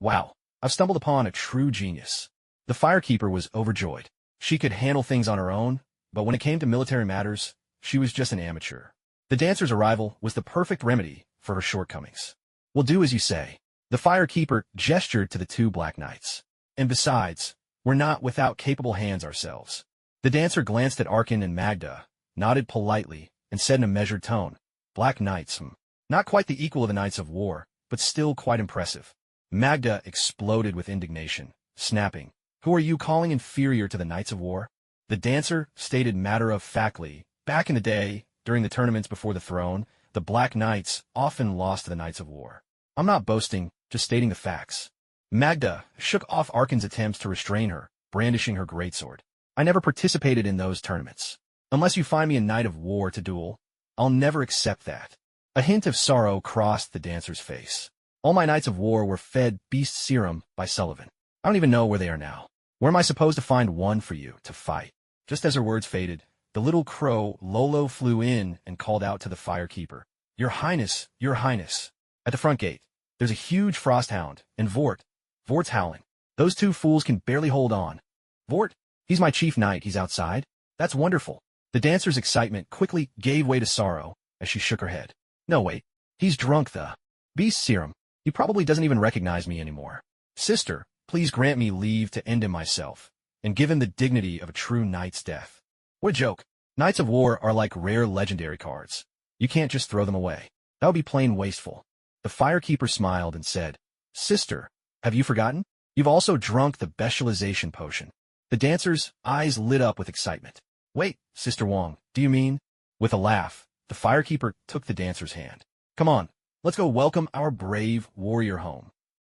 Wow, I've stumbled upon a true genius. The firekeeper was overjoyed. She could handle things on her own, but when it came to military matters, she was just an amateur. The dancer's arrival was the perfect remedy for her shortcomings. We'll do as you say. The firekeeper gestured to the 2 Black Knights. And besides, we're not without capable hands ourselves. The dancer glanced at Arkin and Magda, nodded politely, and said in a measured tone, Black Knights, not quite the equal of the Knights of War, but still quite impressive. Magda exploded with indignation, snapping, Who are you calling inferior to the Knights of War? The dancer stated matter-of-factly, back in the day, during the tournaments before the throne, the Black Knights often lost to the Knights of War. I'm not boasting, just stating the facts. Magda shook off Arkin's attempts to restrain her, brandishing her greatsword. I never participated in those tournaments. Unless you find me a knight of war to duel, I'll never accept that. A hint of sorrow crossed the dancer's face. All my knights of war were fed beast serum by Sullivan. I don't even know where they are now. Where am I supposed to find one for you to fight? Just as her words faded, the little crow Lolo flew in and called out to the firekeeper. Your Highness, Your Highness. At the front gate, there's a huge frosthound, and Vort's howling. Those two fools can barely hold on. Vort? He's my chief knight, he's outside? That's wonderful. The dancer's excitement quickly gave way to sorrow as she shook her head. No, wait. He's drunk the beast serum. He probably doesn't even recognize me anymore. Sister, please grant me leave to end him myself, and give him the dignity of a true knight's death. What a joke. Knights of War are like rare legendary cards. You can't just throw them away. That would be plain wasteful. The firekeeper smiled and said, Sister, have you forgotten? You've also drunk the bestialization potion. The dancer's eyes lit up with excitement. Wait, Sister Wong, do you mean? With a laugh, the firekeeper took the dancer's hand. Come on, let's go welcome our brave warrior home.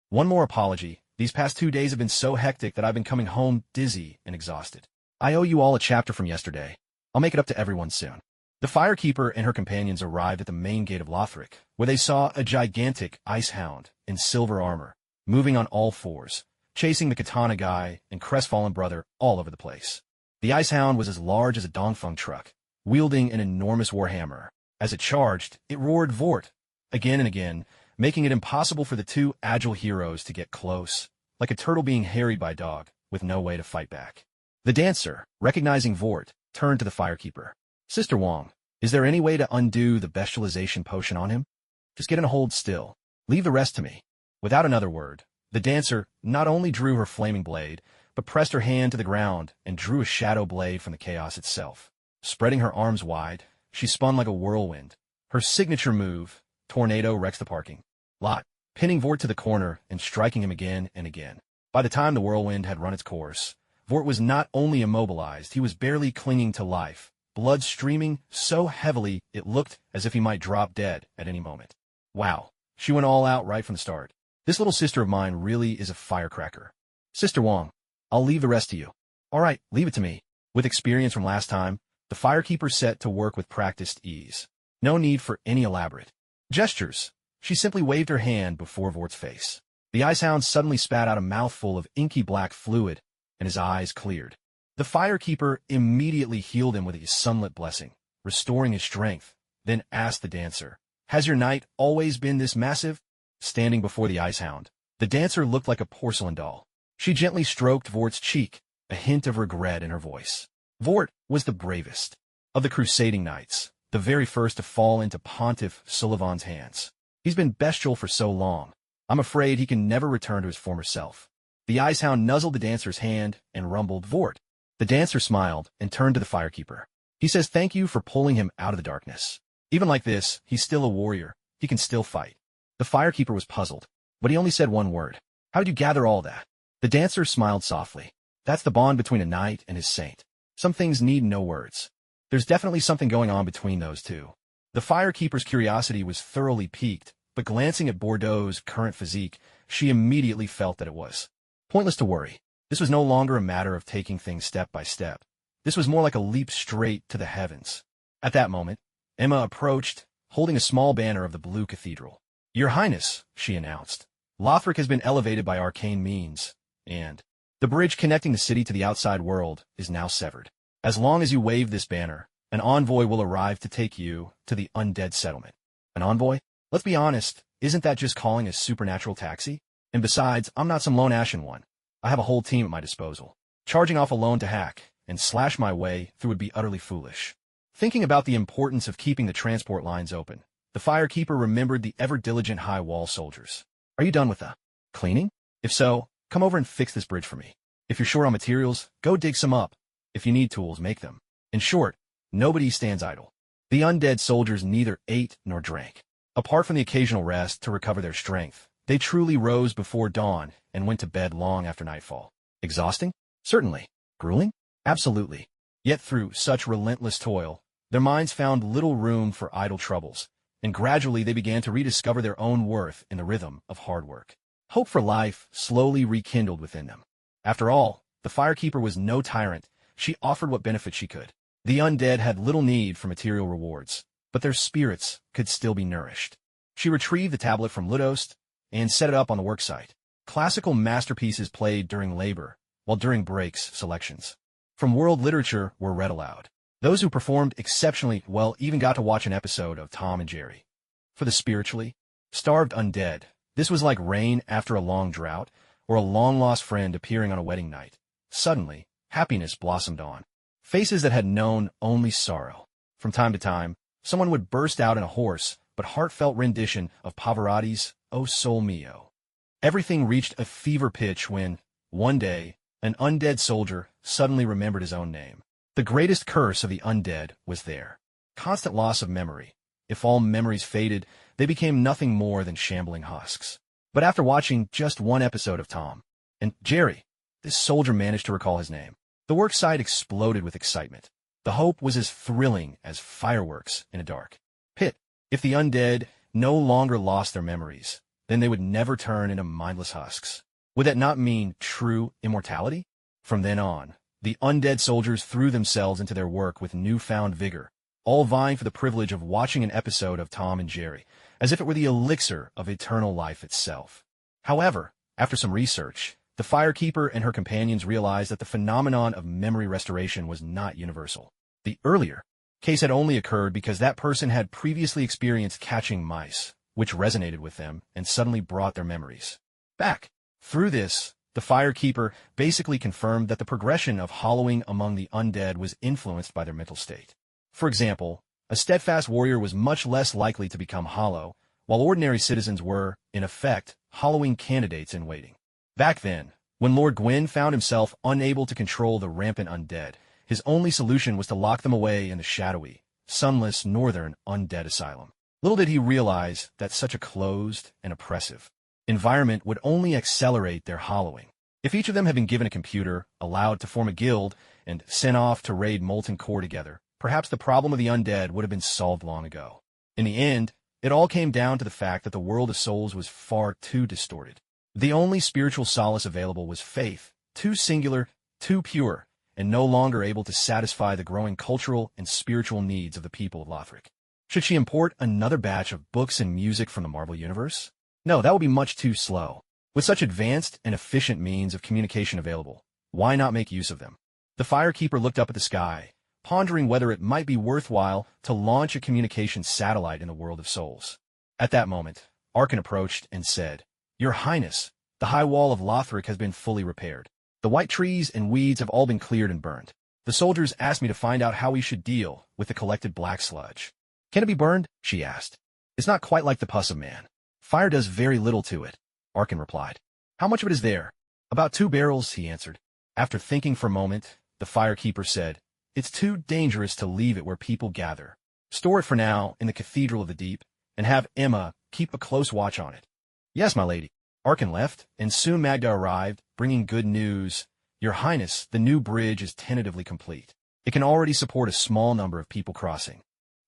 One more apology. These past 2 days have been so hectic that I've been coming home dizzy and exhausted. I owe you all a chapter from yesterday. I'll make it up to everyone soon. The firekeeper and her companions arrived at the main gate of Lothric, where they saw a gigantic ice hound in silver armor, moving on all fours, chasing the katana guy and crestfallen brother all over the place. The ice hound was as large as a Dongfeng truck, wielding an enormous warhammer. As it charged, it roared Vort, again and again, making it impossible for the two agile heroes to get close, like a turtle being harried by a dog, with no way to fight back. The dancer, recognizing Vort, turned to the firekeeper. Sister Wong, is there any way to undo the bestialization potion on him? Just get in a hold still. Leave the rest to me. Without another word, the dancer not only drew her flaming blade, but pressed her hand to the ground and drew a shadow blade from the chaos itself. Spreading her arms wide, she spun like a whirlwind. Her signature move, Tornado, wrecks the parking lot, pinning Vort to the corner and striking him again and again. By the time the whirlwind had run its course, Vort was not only immobilized, he was barely clinging to life, blood streaming so heavily it looked as if he might drop dead at any moment. Wow, she went all out right from the start. This little sister of mine really is a firecracker. Sister Wong, I'll leave the rest to you. All right, leave it to me. With experience from last time, the firekeeper set to work with practiced ease. No need for any elaborate gestures. She simply waved her hand before Vort's face. The icehound suddenly spat out a mouthful of inky black fluid, and his eyes cleared. The firekeeper immediately healed him with his sunlit blessing, restoring his strength, then asked the dancer, Has your knight always been this massive? Standing before the icehound, the dancer looked like a porcelain doll. She gently stroked Vort's cheek, a hint of regret in her voice. Vort was the bravest of the crusading knights, the very first to fall into Pontiff Sullivan's hands. He's been bestial for so long, I'm afraid he can never return to his former self. The icehound nuzzled the dancer's hand and rumbled Vort. The dancer smiled and turned to the firekeeper. He says thank you for pulling him out of the darkness. Even like this, he's still a warrior. He can still fight. The firekeeper was puzzled, but he only said one word. How did you gather all that? The dancer smiled softly. That's the bond between a knight and his saint. Some things need no words. There's definitely something going on between those two. The firekeeper's curiosity was thoroughly piqued, but glancing at Bordeaux's current physique, she immediately felt that it was pointless to worry. This was no longer a matter of taking things step by step. This was more like a leap straight to the heavens. At that moment, Emma approached, holding a small banner of the Blue Cathedral. Your Highness, she announced, Lothric has been elevated by arcane means, and the bridge connecting the city to the outside world is now severed. As long as you wave this banner, an envoy will arrive to take you to the undead settlement. An envoy? Let's be honest, isn't that just calling a supernatural taxi? And besides, I'm not some lone ashen one. I have a whole team at my disposal. Charging off alone to hack and slash my way through would be utterly foolish. Thinking about the importance of keeping the transport lines open, the firekeeper remembered the ever-diligent high wall soldiers. Are you done with the cleaning? If so, come over and fix this bridge for me. If you're short on materials, go dig some up. If you need tools, make them. In short, nobody stands idle. The undead soldiers neither ate nor drank. Apart from the occasional rest to recover their strength, they truly rose before dawn and went to bed long after nightfall. Exhausting? Certainly. Grueling? Absolutely. Yet through such relentless toil, their minds found little room for idle troubles, and gradually they began to rediscover their own worth in the rhythm of hard work. Hope for life slowly rekindled within them. After all, the firekeeper was no tyrant. She offered what benefit she could. The undead had little need for material rewards, but their spirits could still be nourished. She retrieved the tablet from Ludost and set it up on the worksite. Classical masterpieces played during labor, while during breaks, selections from world literature were read aloud. Those who performed exceptionally well even got to watch an episode of Tom and Jerry. For the spiritually starved undead, this was like rain after a long drought, or a long-lost friend appearing on a wedding night. Suddenly, happiness blossomed on faces that had known only sorrow. From time to time, someone would burst out in a hoarse but heartfelt rendition of Pavarotti's O Sol Mio. Everything reached a fever pitch when, one day, an undead soldier suddenly remembered his own name. The greatest curse of the undead was there. Constant loss of memory. If all memories faded, they became nothing more than shambling husks. But after watching just one episode of Tom and Jerry, this soldier managed to recall his name. The worksite exploded with excitement. The hope was as thrilling as fireworks in a dark pit. If the undead no longer lost their memories, then they would never turn into mindless husks. Would that not mean true immortality? From then on, the undead soldiers threw themselves into their work with newfound vigor, all vying for the privilege of watching an episode of Tom and Jerry, as if it were the elixir of eternal life itself. However, after some research, the firekeeper and her companions realized that the phenomenon of memory restoration was not universal. The earlier case had only occurred because that person had previously experienced catching mice, which resonated with them and suddenly brought their memories back. Through this, the firekeeper basically confirmed that the progression of hollowing among the undead was influenced by their mental state. For example, a steadfast warrior was much less likely to become hollow, while ordinary citizens were, in effect, hollowing candidates in waiting. Back then, when Lord Gwyn found himself unable to control the rampant undead, his only solution was to lock them away in the shadowy, sunless northern undead asylum. Little did he realize that such a closed and oppressive environment would only accelerate their hollowing. If each of them had been given a computer, allowed to form a guild, and sent off to raid molten core together, perhaps the problem of the undead would have been solved long ago. In the end, it all came down to the fact that the world of souls was far too distorted. The only spiritual solace available was faith, too singular, too pure, and no longer able to satisfy the growing cultural and spiritual needs of the people of Lothric. Should she import another batch of books and music from the Marvel Universe? No, that would be much too slow. With such advanced and efficient means of communication available, why not make use of them? The firekeeper looked up at the sky, pondering whether it might be worthwhile to launch a communications satellite in the world of souls. At that moment, Arkan approached and said, "Your Highness, the high wall of Lothric has been fully repaired. The white trees and weeds have all been cleared and burned. The soldiers asked me to find out how we should deal with the collected black sludge." "Can it be burned?" she asked. "It's not quite like the pus of man. Fire does very little to it," Arkan replied. "How much of it is there?" "About 2 barrels," he answered. After thinking for a moment, the firekeeper said, "It's too dangerous to leave it where people gather. Store it for now in the Cathedral of the Deep, and have Emma keep a close watch on it." "Yes, my lady." Arkan left, and soon Magda arrived, bringing good news. "Your Highness, the new bridge is tentatively complete. It can already support a small number of people crossing."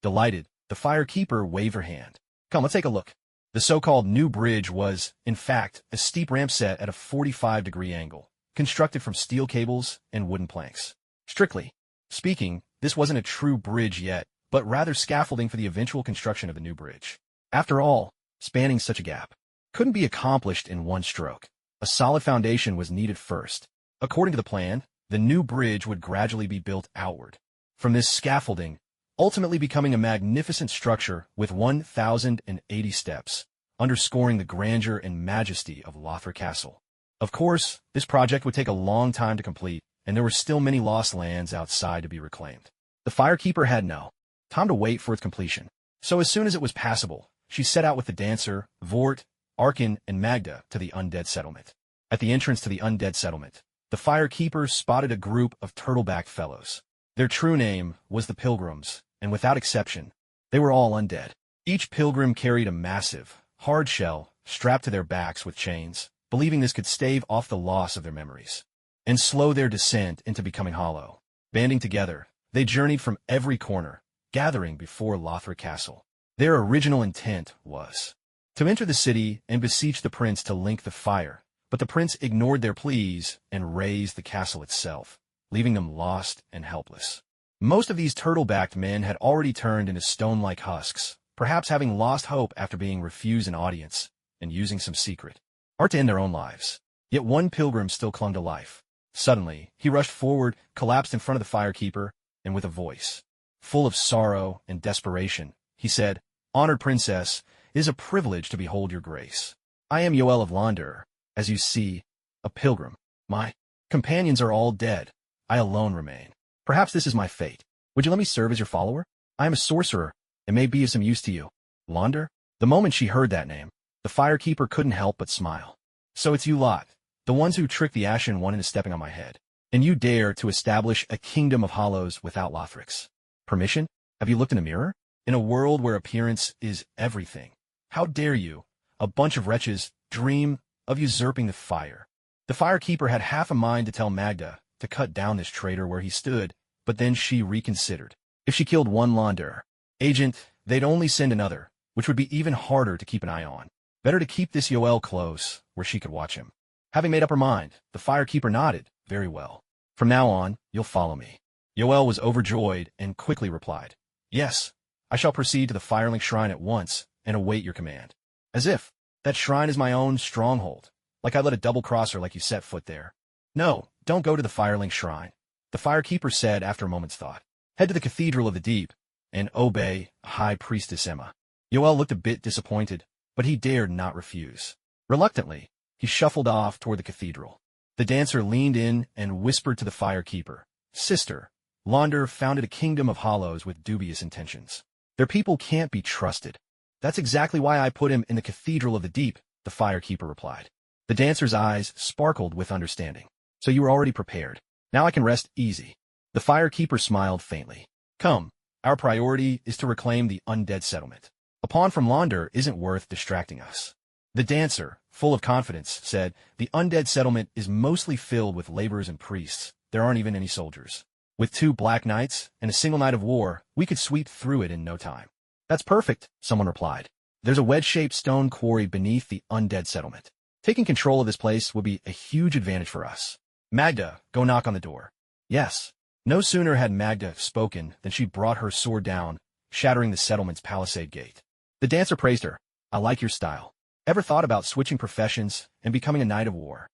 Delighted, the firekeeper waved her hand. "Come, let's take a look." The so-called new bridge was, in fact, a steep ramp set at a 45-degree angle, constructed from steel cables and wooden planks. Strictly speaking, this wasn't a true bridge yet, but rather scaffolding for the eventual construction of the new bridge. After all, spanning such a gap couldn't be accomplished in one stroke. A solid foundation was needed first. According to the plan, the new bridge would gradually be built outward from this scaffolding, ultimately becoming a magnificent structure with 1,080 steps, underscoring the grandeur and majesty of Lothric Castle. Of course, this project would take a long time to complete, and there were still many lost lands outside to be reclaimed. The firekeeper had no time to wait for its completion, so as soon as it was passable, she set out with the dancer, Vort, Arkan, and Magda to the undead settlement. At the entrance to the undead settlement, the firekeeper spotted a group of turtleback fellows. Their true name was the Pilgrims, and without exception, they were all undead. Each pilgrim carried a massive, hard shell strapped to their backs with chains, believing this could stave off the loss of their memories and slow their descent into becoming hollow. Banding together, they journeyed from every corner, gathering before Lothric Castle. Their original intent was to enter the city and beseech the prince to link the fire, but the prince ignored their pleas and razed the castle itself, leaving them lost and helpless. Most of these turtle-backed men had already turned into stone-like husks, perhaps having lost hope after being refused an audience and using some secret art to end their own lives. Yet one pilgrim still clung to life. Suddenly, he rushed forward, collapsed in front of the firekeeper, and with a voice full of sorrow and desperation, he said, "Honored princess, it is a privilege to behold your grace. I am Yoel of Londor, as you see, a pilgrim. My companions are all dead. I alone remain. Perhaps this is my fate. Would you let me serve as your follower? I am a sorcerer, and may be of some use to you." Londor? The moment she heard that name, the firekeeper couldn't help but smile. "So it's you lot, the ones who tricked the Ashen One into stepping on my head. And you dare to establish a kingdom of hollows without Lothric's permission? Have you looked in a mirror? In a world where appearance is everything, how dare you, a bunch of wretches, dream of usurping the fire?" The firekeeper had half a mind to tell Magda to cut down this traitor where he stood, but then she reconsidered. If she killed one Londor agent, they'd only send another, which would be even harder to keep an eye on. Better to keep this Yoel close, where she could watch him. Having made up her mind, the firekeeper nodded. "Very well. From now on, you'll follow me." Yoel was overjoyed and quickly replied, "Yes, I shall proceed to the Firelink Shrine at once and await your command." "As if that shrine is my own stronghold, like I let a double-crosser like you set foot there." "No, don't go to the Firelink Shrine," the firekeeper said after a moment's thought. "Head to the Cathedral of the Deep and obey High Priestess Emma." Yoel looked a bit disappointed, but he dared not refuse. Reluctantly, he shuffled off toward the cathedral. The dancer leaned in and whispered to the firekeeper, "Sister, Londor founded a kingdom of hollows with dubious intentions. Their people can't be trusted." "That's exactly why I put him in the Cathedral of the Deep," the firekeeper replied. The dancer's eyes sparkled with understanding. "So you were already prepared. Now I can rest easy." The firekeeper smiled faintly. "Come, our priority is to reclaim the undead settlement. A pawn from Londor isn't worth distracting us." The dancer, full of confidence, said, "The undead settlement is mostly filled with laborers and priests. There aren't even any soldiers. With 2 black nights and a single night of war, we could sweep through it in no time." "That's perfect," someone replied. "There's a wedge-shaped stone quarry beneath the undead settlement. Taking control of this place would be a huge advantage for us. Magda, go knock on the door." "Yes." No sooner had Magda spoken than she brought her sword down, shattering the settlement's palisade gate. The dancer praised her. "I like your style. Ever thought about switching professions and becoming a knight of war?"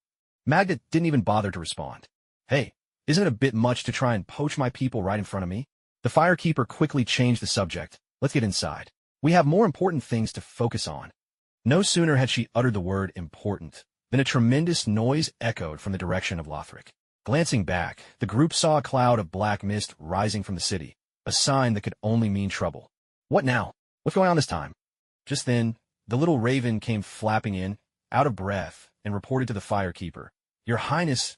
Magda didn't even bother to respond. "Hey, isn't it a bit much to try and poach my people right in front of me?" The firekeeper quickly changed the subject. "Let's get inside. We have more important things to focus on." No sooner had she uttered the word important than a tremendous noise echoed from the direction of Lothric. Glancing back, the group saw a cloud of black mist rising from the city, a sign that could only mean trouble. "What now? What's going on this time?" Just then, the little raven came flapping in, out of breath, and reported to the firekeeper, Your Highness,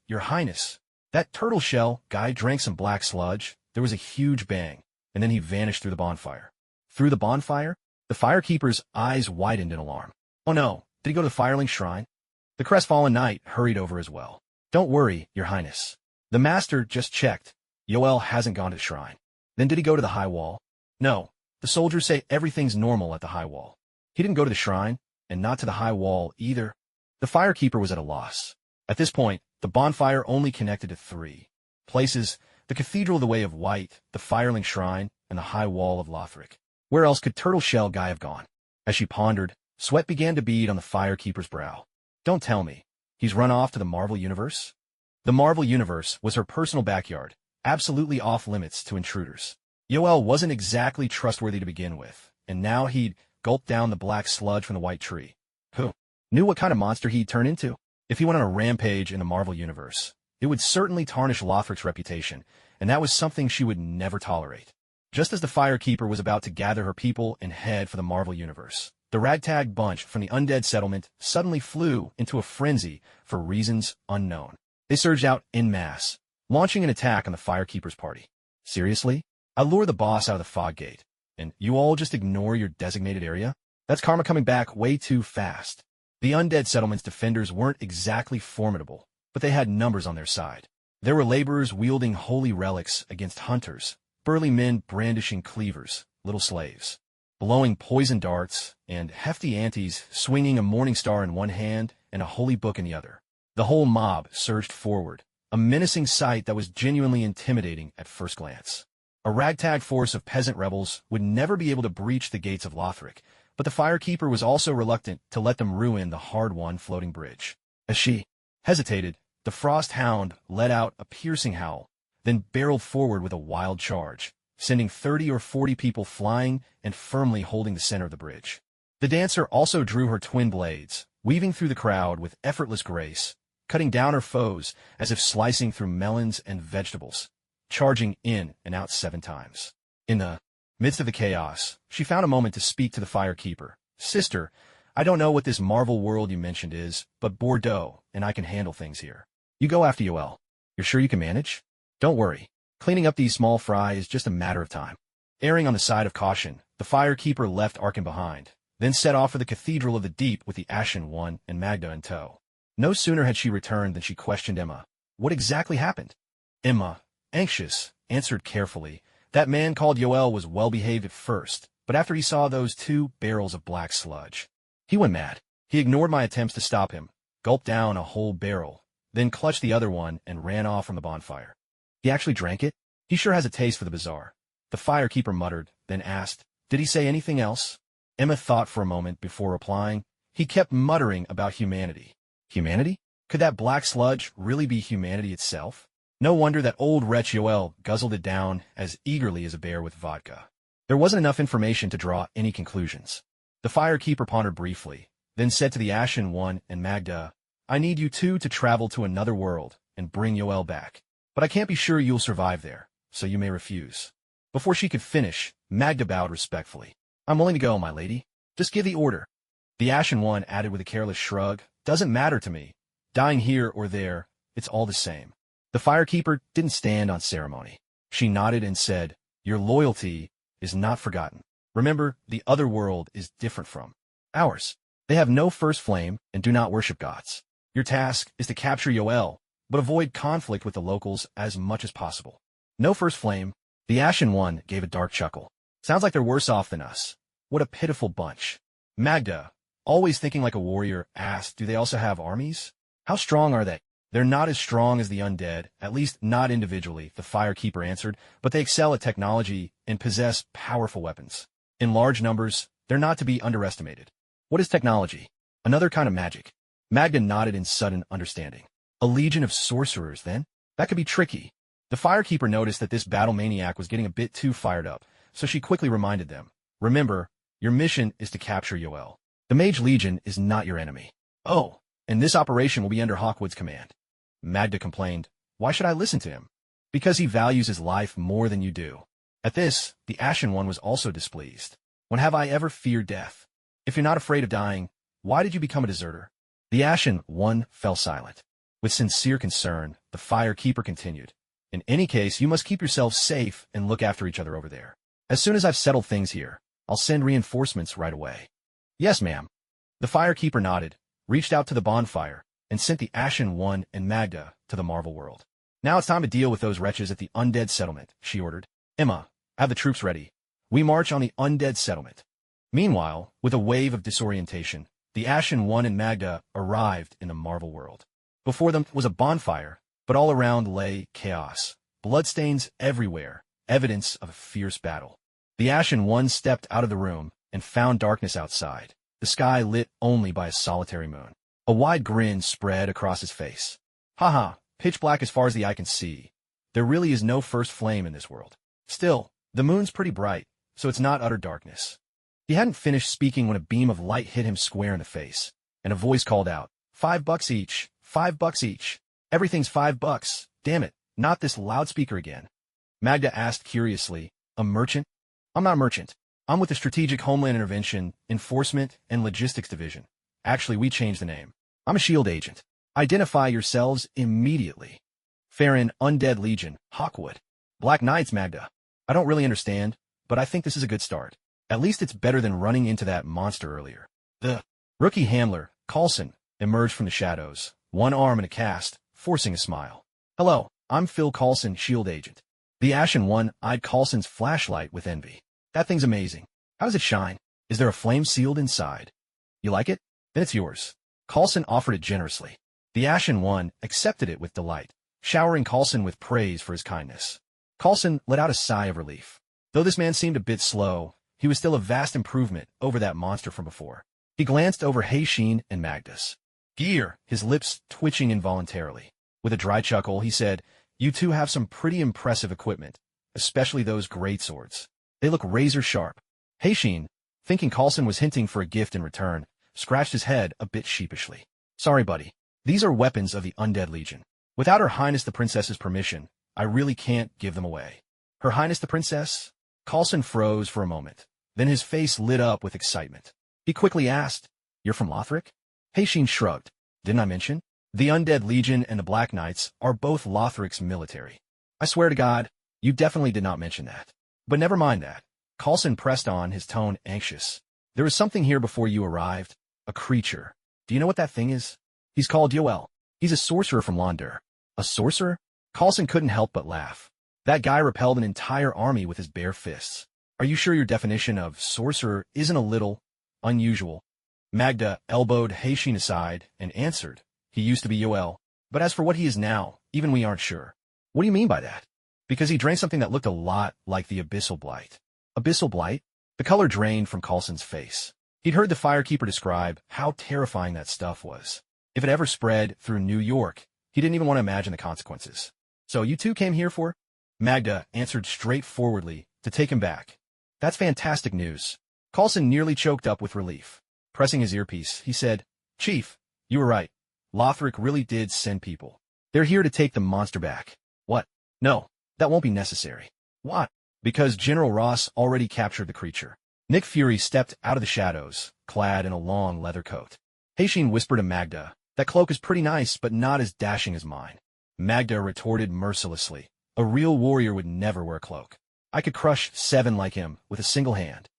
that turtle shell guy drank some black sludge." There was a huge bang, and then he vanished through the bonfire. Through the bonfire? The firekeeper's eyes widened in alarm. "Oh no, did he go to the Firelink Shrine?" The crestfallen knight hurried over as well. "Don't worry, Your Highness. The master just checked. Yoel hasn't gone to the shrine." "Then did he go to the high wall?" "No, the soldiers say everything's normal at the high wall." "He didn't go to the shrine, and not to the high wall either." The firekeeper was at a loss. At this point, the bonfire only connected to 3 places: the Cathedral of the Way of White, the Firelink Shrine, and the high wall of Lothric. Where else could Turtle Shell Guy have gone? As she pondered, sweat began to bead on the firekeeper's brow. "Don't tell me he's run off to the Marvel Universe?" The Marvel Universe was her personal backyard, absolutely off-limits to intruders. Yoel wasn't exactly trustworthy to begin with, and now he'd gulped down the black sludge from the white tree. Who knew what kind of monster he'd turn into? If he went on a rampage in the Marvel Universe, it would certainly tarnish Lothric's reputation, and that was something she would never tolerate. Just as the firekeeper was about to gather her people and head for the Marvel Universe, the ragtag bunch from the undead settlement suddenly flew into a frenzy for reasons unknown. They surged out en masse, launching an attack on the firekeeper's party. "Seriously? I lure the boss out of the fog gate, and you all just ignore your designated area? That's karma coming back way too fast." The undead settlement's defenders weren't exactly formidable, but they had numbers on their side. There were laborers wielding holy relics against hunters, burly men brandishing cleavers, little slaves, blowing poison darts, and hefty aunties swinging a morning star in one hand and a holy book in the other. The whole mob surged forward, a menacing sight that was genuinely intimidating at first glance. A ragtag force of peasant rebels would never be able to breach the gates of Lothric, but the Firekeeper was also reluctant to let them ruin the hard-won floating bridge. As she hesitated, the Frost Hound let out a piercing howl, then barreled forward with a wild charge, sending 30 or 40 people flying and firmly holding the center of the bridge. The dancer also drew her twin blades, weaving through the crowd with effortless grace, cutting down her foes as if slicing through melons and vegetables, charging in and out 7 times. In the midst of the chaos, she found a moment to speak to the Firekeeper. "Sister, I don't know what this Marvel world you mentioned is, but Bordeaux and I can handle things here. You go after Yoel. You're sure you can manage? Don't worry. Cleaning up these small fry is just a matter of time." Erring on the side of caution, the Firekeeper left Arkin behind, then set off for the Cathedral of the Deep with the Ashen One and Magda in tow. No sooner had she returned than she questioned Emma. What exactly happened? Emma, anxious, answered carefully. That man called Yoel was well-behaved at first, but after he saw those 2 barrels of black sludge, he went mad. He ignored my attempts to stop him, gulped down a whole barrel, then clutched the other one and ran off from the bonfire. He actually drank it? He sure has a taste for the bizarre. The Firekeeper muttered, then asked, "Did he say anything else?" Emma thought for a moment before replying. He kept muttering about humanity. Humanity? Could that black sludge really be humanity itself? No wonder that old wretch Yoel guzzled it down as eagerly as a bear with vodka. There wasn't enough information to draw any conclusions. The Firekeeper pondered briefly, then said to the Ashen One and Magda, "I need you 2 to travel to another world and bring Yoel back. But I can't be sure you'll survive there, so you may refuse." Before she could finish, Magda bowed respectfully. "I'm willing to go, my lady. Just give the order." The Ashen One added with a careless shrug, "Doesn't matter to me. Dying here or there, it's all the same." The Firekeeper didn't stand on ceremony. She nodded and said, "Your loyalty is not forgotten. Remember, the other world is different from ours. They have no first flame and do not worship gods. Your task is to capture Yoel, but avoid conflict with the locals as much as possible." No first flame. The Ashen One gave a dark chuckle. "Sounds like they're worse off than us. What a pitiful bunch." Magda, always thinking like a warrior, asked, "Do they also have armies? How strong are they?" "They're not as strong as the undead, at least not individually," the Firekeeper answered, "but they excel at technology and possess powerful weapons. In large numbers, they're not to be underestimated." "What is technology?" "Another kind of magic." Magda nodded in sudden understanding. "A legion of sorcerers, then? That could be tricky." The Firekeeper noticed that this battle maniac was getting a bit too fired up, so she quickly reminded them, "Remember, your mission is to capture Yoel. The Mage Legion is not your enemy." "Oh, and this operation will be under Hawkwood's command." Magda complained, "Why should I listen to him?" "Because he values his life more than you do." At this, the Ashen One was also displeased. "When have I ever feared death? If you're not afraid of dying, why did you become a deserter?" The Ashen One fell silent. With sincere concern, the Firekeeper continued, "In any case, you must keep yourselves safe and look after each other over there. As soon as I've settled things here, I'll send reinforcements right away." "Yes, ma'am." The Firekeeper nodded, reached out to the bonfire, and sent the Ashen One and Magda to the Marvel world. "Now it's time to deal with those wretches at the undead settlement," she ordered. "Emma, have the troops ready. We march on the undead settlement." Meanwhile, with a wave of disorientation, the Ashen One and Magda arrived in the Marvel world. Before them was a bonfire, but all around lay chaos, bloodstains everywhere, evidence of a fierce battle. The Ashen One stepped out of the room and found darkness outside, the sky lit only by a solitary moon. A wide grin spread across his face. "Haha, pitch black as far as the eye can see. There really is no first flame in this world. Still, the moon's pretty bright, so it's not utter darkness." He hadn't finished speaking when a beam of light hit him square in the face, and a voice called out, $5 each, $5 each. Everything's $5. Damn it, not this loudspeaker again." Magda asked curiously, "A merchant?" "I'm not a merchant. I'm with the Strategic Homeland Intervention, Enforcement, and Logistics Division. Actually, we changed the name. I'm a SHIELD agent. Identify yourselves immediately." "Farron, Undead Legion, Hawkwood." "Black Knights, Magda. I don't really understand, but I think this is a good start. At least it's better than running into that monster earlier." The rookie handler, Coulson, emerged from the shadows, one arm in a cast, forcing a smile. "Hello, I'm Phil Coulson, SHIELD agent." The Ashen One eyed Coulson's flashlight with envy. "That thing's amazing. How does it shine? Is there a flame sealed inside?" "You like it? Then it's yours." Coulson offered it generously. The Ashen One accepted it with delight, showering Coulson with praise for his kindness. Coulson let out a sigh of relief. Though this man seemed a bit slow, he was still a vast improvement over that monster from before. He glanced over Heishin and Magda's gear, his lips twitching involuntarily. With a dry chuckle, he said, "You two have some pretty impressive equipment, especially those greatswords. They look razor-sharp." Heishin, thinking Coulson was hinting for a gift in return, scratched his head a bit sheepishly. "Sorry, buddy. These are weapons of the Undead Legion. Without Her Highness the Princess's permission, I really can't give them away." Her Highness the Princess? Coulson froze for a moment. Then his face lit up with excitement. He quickly asked, "You're from Lothric?" Heishin shrugged. "Didn't I mention? The Undead Legion and the Black Knights are both Lothric's military." "I swear to God, you definitely did not mention that." "But never mind that." Coulson pressed on, his tone anxious. "There was something here before you arrived. A creature. Do you know what that thing is?" "He's called Yoel. He's a sorcerer from Londr." "A sorcerer?" Coulson couldn't help but laugh. "That guy repelled an entire army with his bare fists. Are you sure your definition of sorcerer isn't a little unusual?" Magda elbowed Heishin aside and answered, "He used to be Yoel, but as for what he is now, even we aren't sure." "What do you mean by that?" "Because he drank something that looked a lot like the Abyssal Blight." "Abyssal Blight?" The color drained from Coulson's face. He'd heard the Firekeeper describe how terrifying that stuff was. If it ever spread through New York, he didn't even want to imagine the consequences. "So you two came here for?" Magda answered straightforwardly, to take him back. "That's fantastic news." Coulson nearly choked up with relief. Pressing his earpiece, he said, "Chief, you were right. Lothric really did send people. They're here to take the monster back." "What?" "No, that won't be necessary." "What?" "Because General Ross already captured the creature." Nick Fury stepped out of the shadows, clad in a long leather coat. Heishin whispered to Magda, "That cloak is pretty nice, but not as dashing as mine." Magda retorted mercilessly, "A real warrior would never wear a cloak. I could crush 7 like him with a single hand."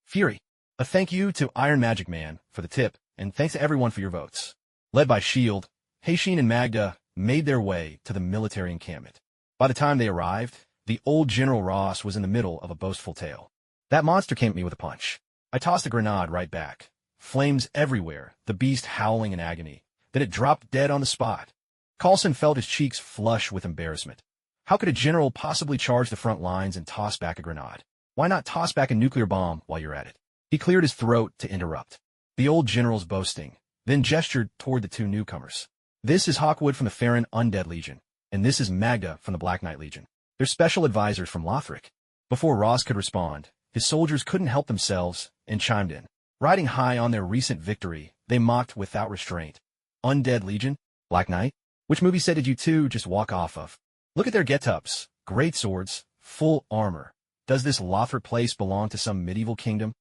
Fury, a thank you to Iron Magic Man for the tip, and thanks to everyone for your votes. Led by S.H.I.E.L.D., Heishin and Magda made their way to the military encampment. By the time they arrived, the old General Ross was in the middle of a boastful tale. "That monster came at me with a punch. I tossed a grenade right back. Flames everywhere, the beast howling in agony. Then it dropped dead on the spot." Coulson felt his cheeks flush with embarrassment. How could a general possibly charge the front lines and toss back a grenade? Why not toss back a nuclear bomb while you're at it? He cleared his throat to interrupt. The old general's boasting, then gestured toward the 2 newcomers. "This is Hawkwood from the Farron Undead Legion, and this is Magda from the Black Knight Legion. They're special advisors from Lothric." Before Ross could respond, his soldiers couldn't help themselves and chimed in. Riding high on their recent victory, they mocked without restraint. "Undead Legion? Black Knight? Which movie set did you two just walk off of? Look at their get-ups. Great swords, full armor. Does this Lothric place belong to some medieval kingdom?"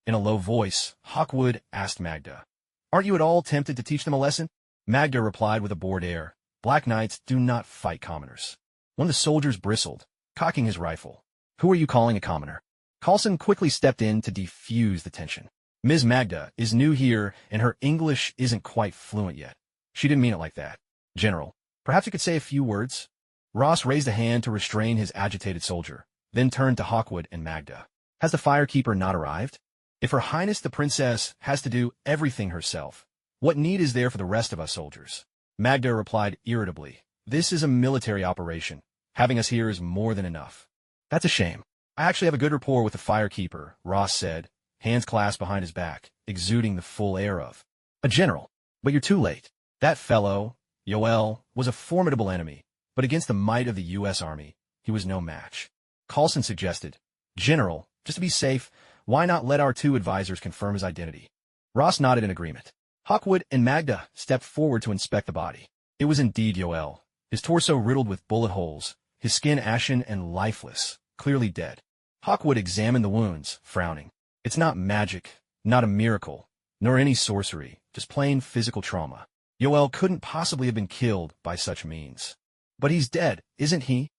In a low voice, Hawkwood asked Magda, "Aren't you at all tempted to teach them a lesson?" Magda replied with a bored air, "Black Knights do not fight commoners." One of the soldiers bristled, cocking his rifle. "Who are you calling a commoner?" Coulson quickly stepped in to defuse the tension. "Ms. Magda is new here, and her English isn't quite fluent yet. She didn't mean it like that. General, perhaps you could say a few words?" Ross raised a hand to restrain his agitated soldier, then turned to Hawkwood and Magda. "Has the Firekeeper not arrived? If Her Highness the Princess has to do everything herself, what need is there for the rest of us soldiers?" Magda replied irritably, "This is a military operation. Having us here is more than enough." "That's a shame. I actually have a good rapport with the Firekeeper," Ross said, hands clasped behind his back, exuding the full air of a general. "But you're too late. That fellow, Yoel, was a formidable enemy, but against the might of the U.S. Army, he was no match." Coulson suggested, "General, just to be safe, why not let our 2 advisors confirm his identity?" Ross nodded in agreement. Hawkwood and Magda stepped forward to inspect the body. It was indeed Yoel, his torso riddled with bullet holes, his skin ashen and lifeless, clearly dead. Hawkwood examined the wounds, frowning. "It's not magic, not a miracle, nor any sorcery, just plain physical trauma. Yoel couldn't possibly have been killed by such means." "But he's dead, isn't he?"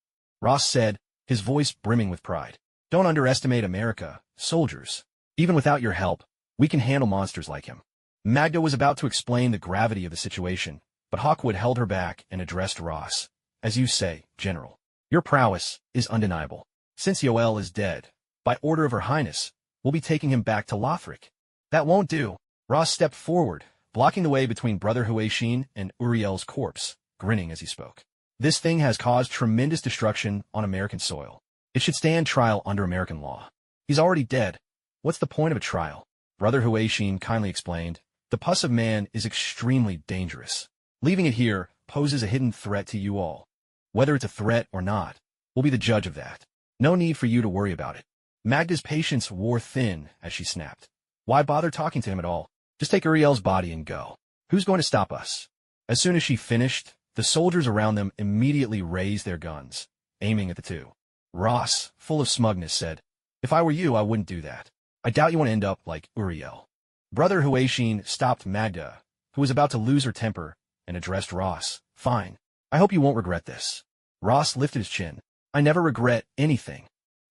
Ross said, his voice brimming with pride. "Don't underestimate America, soldiers. Even without your help, we can handle monsters like him." Magda was about to explain the gravity of the situation, but Hawkwood held her back and addressed Ross. "As you say, General, your prowess is undeniable. Since Yoel is dead, by order of Her Highness, we'll be taking him back to Lothric." "That won't do." Ross stepped forward, blocking the way between Brother Heishin and Uriel's corpse, grinning as he spoke. This thing has caused tremendous destruction on American soil. It should stand trial under American law. He's already dead. What's the point of a trial? Brother Huaxin kindly explained, the pus of man is extremely dangerous. Leaving it here poses a hidden threat to you all. Whether it's a threat or not, we'll be the judge of that. No need for you to worry about it. Magda's patience wore thin as she snapped. Why bother talking to him at all? Just take Uriel's body and go. Who's going to stop us? As soon as she finished, the soldiers around them immediately raised their guns, aiming at the two. Ross, full of smugness, said, if I were you, I wouldn't do that. I doubt you want to end up like Uriel. Brother Huaxin stopped Magda, who was about to lose her temper, and addressed Ross. Fine. I hope you won't regret this. Ross lifted his chin. I never regret anything.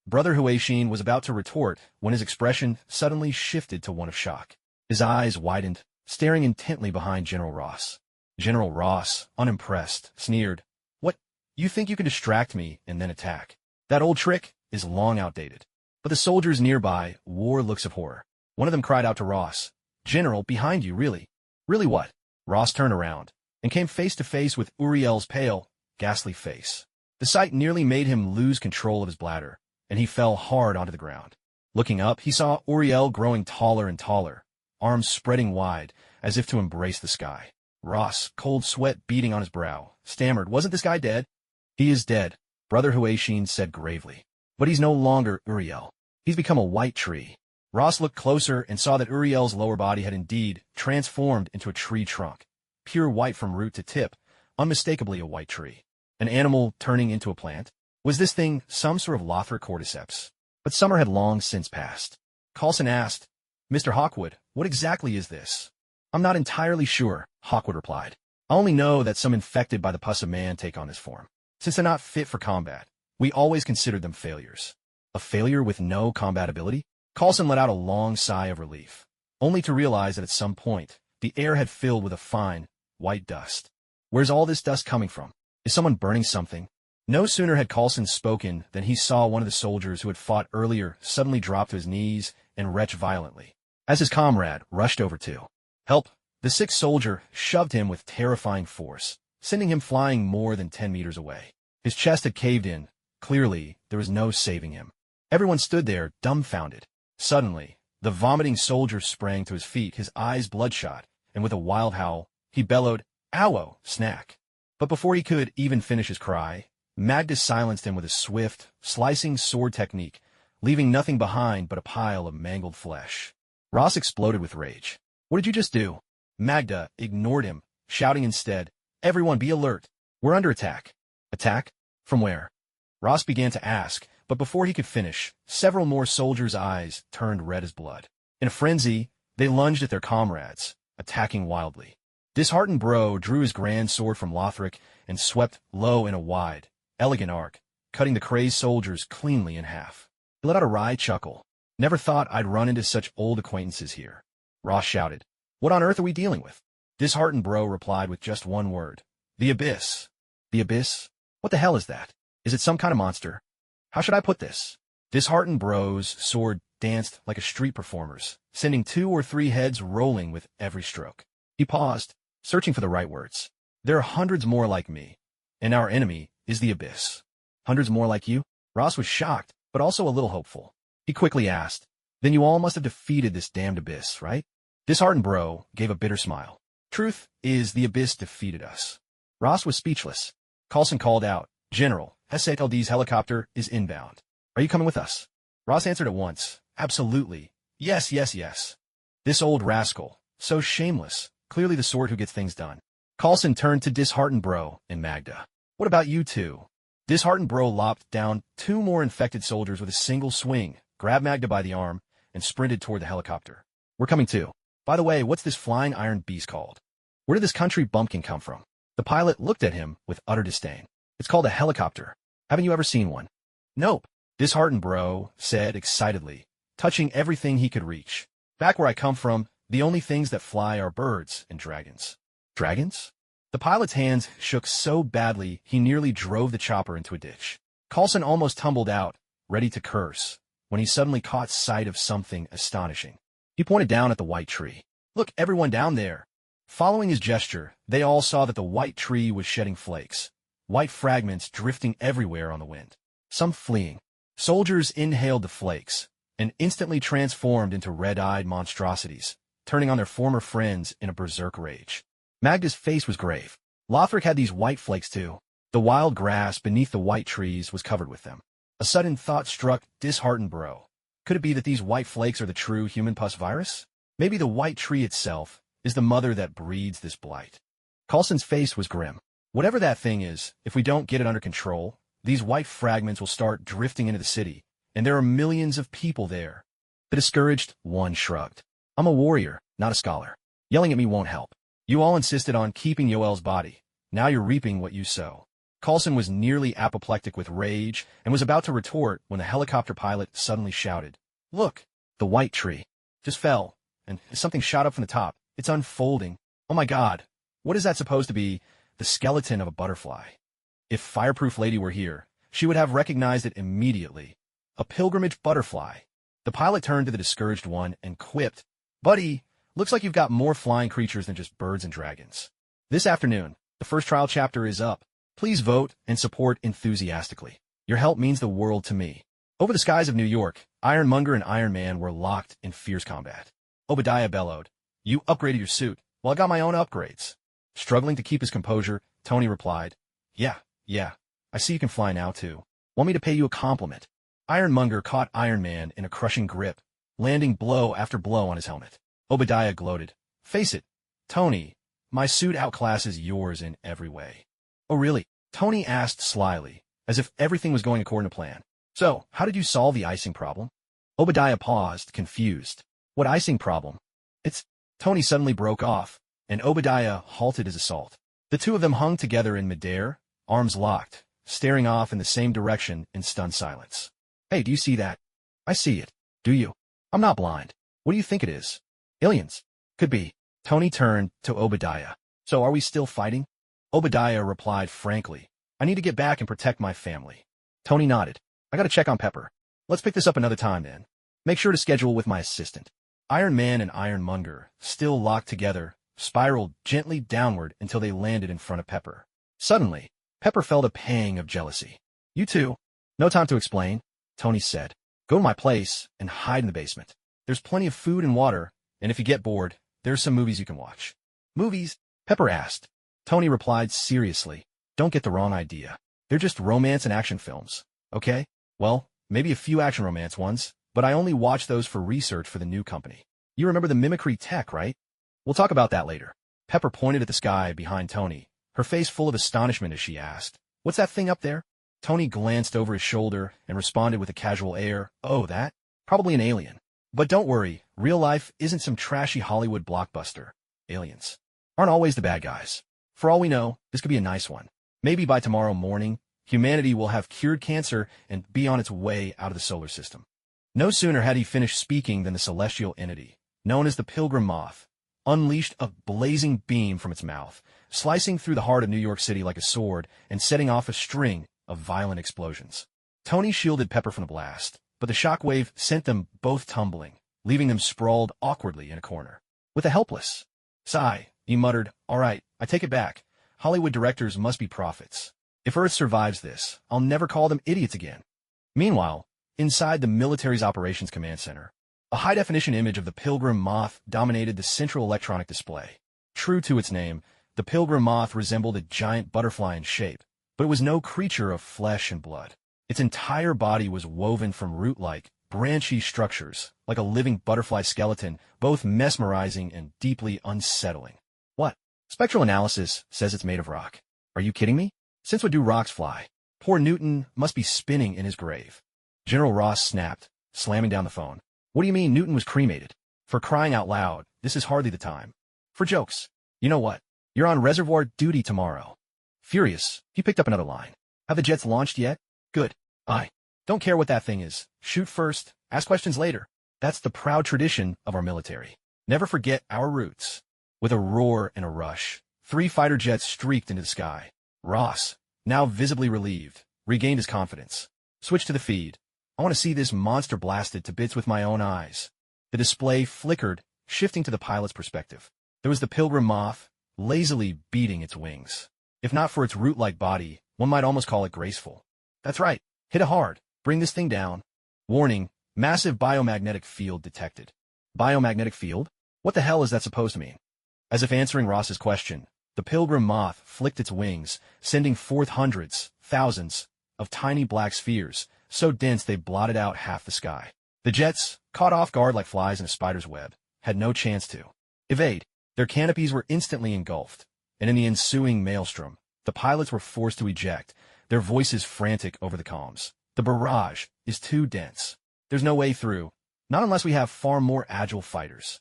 Brother Huaxin was about to retort when his expression suddenly shifted to one of shock. His eyes widened, staring intently behind General Ross. General Ross, unimpressed, sneered. What? You think you can distract me and then attack? That old trick is long outdated. But the soldiers nearby wore looks of horror. One of them cried out to Ross, General, behind you, really? Really what? Ross turned around and came face to face with Uriel's pale, ghastly face. The sight nearly made him lose control of his bladder, and he fell hard onto the ground. Looking up, he saw Uriel growing taller and taller, arms spreading wide, as if to embrace the sky. Ross, cold sweat beading on his brow, stammered, wasn't this guy dead? He is dead, Brother Huaxin said gravely. But he's no longer Uriel. He's become a white tree. Ross looked closer and saw that Uriel's lower body had indeed transformed into a tree trunk, pure white from root to tip, unmistakably a white tree. An animal turning into a plant? Was this thing some sort of Lothric cordyceps? But summer had long since passed. Coulson asked, Mr. Hawkwood, what exactly is this? I'm not entirely sure, Hawkwood replied. I only know that some infected by the pus of man take on this form. Since they're not fit for combat, we always considered them failures. A failure with no combat ability? Coulson let out a long sigh of relief, only to realize that at some point, the air had filled with a fine, white dust. Where's all this dust coming from? Is someone burning something? No sooner had Coulson spoken than he saw one of the soldiers who had fought earlier suddenly drop to his knees and retch violently, as his comrade rushed over to help. The sick soldier shoved him with terrifying force, sending him flying more than 10 meters away. His chest had caved in. Clearly, there was no saving him. Everyone stood there, dumbfounded. Suddenly, the vomiting soldier sprang to his feet, his eyes bloodshot, and with a wild howl, he bellowed, Ow! Snack! But before he could even finish his cry, Magda silenced him with a swift, slicing sword technique, leaving nothing behind but a pile of mangled flesh. Ross exploded with rage. What did you just do? Magda ignored him, shouting instead, Everyone be alert. We're under attack. Attack? From where? Ross began to ask, but before he could finish, several more soldiers' eyes turned red as blood. In a frenzy, they lunged at their comrades, attacking wildly. Disheartened Bro drew his grand sword from Lothric and swept low in a wide, elegant arc, cutting the crazed soldiers cleanly in half. He let out a wry chuckle. Never thought I'd run into such old acquaintances here. Ross shouted. What on earth are we dealing with? Disheartened Bro replied with just one word. The Abyss. The Abyss? What the hell is that? Is it some kind of monster? How should I put this? Disheartened Bro's sword danced like a street performer's, sending 2 or 3 heads rolling with every stroke. He paused, searching for the right words. There are hundreds more like me, and our enemy is the Abyss. Hundreds more like you? Ross was shocked, but also a little hopeful. He quickly asked, Then you all must have defeated this damned Abyss, right? Disheartened Bro gave a bitter smile. Truth is, the Abyss defeated us. Ross was speechless. Coulson called out, General, SALD's helicopter is inbound. Are you coming with us? Ross answered at once, Absolutely. Yes, yes, yes. This old rascal, so shameless, clearly the sort who gets things done. Coulson turned to Disheartened Bro and Magda. What about you two? Disheartened Bro lopped down 2 more infected soldiers with a single swing, grabbed Magda by the arm, and sprinted toward the helicopter. We're coming too. By the way, what's this flying iron beast called? Where did this country bumpkin come from? The pilot looked at him with utter disdain. It's called a helicopter. Haven't you ever seen one? Nope. Disheartened Bro said excitedly, touching everything he could reach. Back where I come from, the only things that fly are birds and dragons. Dragons? The pilot's hands shook so badly he nearly drove the chopper into a ditch. Coulson almost tumbled out, ready to curse, when he suddenly caught sight of something astonishing. He pointed down at the white tree. Look, everyone down there. Following his gesture, they all saw that the white tree was shedding flakes, white fragments drifting everywhere on the wind. Some fleeing. Soldiers inhaled the flakes and instantly transformed into red-eyed monstrosities, turning on their former friends in a berserk rage. Magda's face was grave. Lothric had these white flakes too. The wild grass beneath the white trees was covered with them. A sudden thought struck disheartened Bro. Could it be that these white flakes are the true human pus virus? Maybe the white tree itself is the mother that breeds this blight. Coulson's face was grim. Whatever that thing is, if we don't get it under control, these white fragments will start drifting into the city, and there are millions of people there. The discouraged one shrugged. I'm a warrior, not a scholar. Yelling at me won't help. You all insisted on keeping Yoel's body. Now you're reaping what you sow. Coulson was nearly apoplectic with rage and was about to retort when the helicopter pilot suddenly shouted, "Look! The white tree just fell, and something shot up from the top. It's unfolding. Oh my God! What is that supposed to be? The skeleton of a butterfly." If Fireproof Lady were here, she would have recognized it immediately. A pilgrimage butterfly. The pilot turned to the discouraged one and quipped, "Buddy, looks like you've got more flying creatures than just birds and dragons." This afternoon, the first trial chapter is up. Please vote and support enthusiastically. Your help means the world to me. Over the skies of New York, Ironmonger and Iron Man were locked in fierce combat. Obadiah bellowed, "You upgraded your suit. Well, I got my own upgrades." Struggling to keep his composure, Tony replied, Yeah, I see you can fly now, too. Want me to pay you a compliment?" Ironmonger caught Iron Man in a crushing grip, landing blow after blow on his helmet. Obadiah gloated, "Face it, Tony, my suit outclasses yours in every way." "Oh, really?" Tony asked slyly, as if everything was going according to plan. "So, how did you solve the icing problem?" Obadiah paused, confused. "What icing problem?" "It's—" Tony suddenly broke off, and Obadiah halted his assault. The two of them hung together in midair, arms locked, staring off in the same direction in stunned silence. "Hey, do you see that?" "I see it. Do you?" "I'm not blind. What do you think it is?" "Aliens." "Could be." Tony turned to Obadiah. "So are we still fighting?" Obadiah replied frankly, "I need to get back and protect my family." Tony nodded. "I gotta check on Pepper. Let's pick this up another time then. Make sure to schedule with my assistant." Iron Man and Ironmonger, still locked together, spiraled gently downward until they landed in front of Pepper. Suddenly, Pepper felt a pang of jealousy. "You two?" "No time to explain," Tony said. "Go to my place and hide in the basement. There's plenty of food and water, and if you get bored, there's some movies you can watch." "Movies?" Pepper asked. Tony replied seriously, "Don't get the wrong idea. They're just romance and action films, okay? Well, maybe a few action romance ones, but I only watch those for research for the new company. You remember the mimicry tech, right? We'll talk about that later." Pepper pointed at the sky behind Tony, her face full of astonishment as she asked, "What's that thing up there?" Tony glanced over his shoulder and responded with a casual air, "Oh, that? Probably an alien. But don't worry, real life isn't some trashy Hollywood blockbuster. Aliens aren't always the bad guys. For all we know, this could be a nice one. Maybe by tomorrow morning, humanity will have cured cancer and be on its way out of the solar system." No sooner had he finished speaking than the celestial entity, known as the Pilgrim Moth, unleashed a blazing beam from its mouth, slicing through the heart of New York City like a sword and setting off a string of violent explosions. Tony shielded Pepper from the blast, but the shockwave sent them both tumbling, leaving them sprawled awkwardly in a corner. With a helpless sigh, he muttered, "All right, I take it back. Hollywood directors must be prophets. If Earth survives this, I'll never call them idiots again." Meanwhile, inside the military's operations command center, a high-definition image of the Pilgrim Moth dominated the central electronic display. True to its name, the Pilgrim Moth resembled a giant butterfly in shape, but it was no creature of flesh and blood. Its entire body was woven from root-like, branchy structures, like a living butterfly skeleton, both mesmerizing and deeply unsettling. "What? Spectral analysis says it's made of rock. Are you kidding me? Since when do rocks fly? Poor Newton must be spinning in his grave." General Ross snapped, slamming down the phone. "What do you mean Newton was cremated? For crying out loud, this is hardly the time for jokes. You know what? You're on reservoir duty tomorrow." Furious, he picked up another line. "Have the jets launched yet? Good. I don't care what that thing is. Shoot first, ask questions later. That's the proud tradition of our military. Never forget our roots." With a roar and a rush, 3 fighter jets streaked into the sky. Ross, now visibly relieved, regained his confidence. "Switch to the feed. I want to see this monster blasted to bits with my own eyes." The display flickered, shifting to the pilot's perspective. There was the Pilgrim Moth, lazily beating its wings. If not for its root-like body, One might almost call it graceful. That's right. Hit it hard. Bring this thing down. Warning, massive biomagnetic field detected. Biomagnetic field? What the hell is that supposed to mean? As if answering Ross's question, the pilgrim moth flicked its wings, sending forth hundreds, thousands, of tiny black spheres, so dense they blotted out half the sky. The jets, caught off guard like flies in a spider's web, had no chance to evade. Their canopies were instantly engulfed, and in the ensuing maelstrom, the pilots were forced to eject, their voices frantic over the comms. The barrage is too dense. There's no way through, not unless we have far more agile fighters.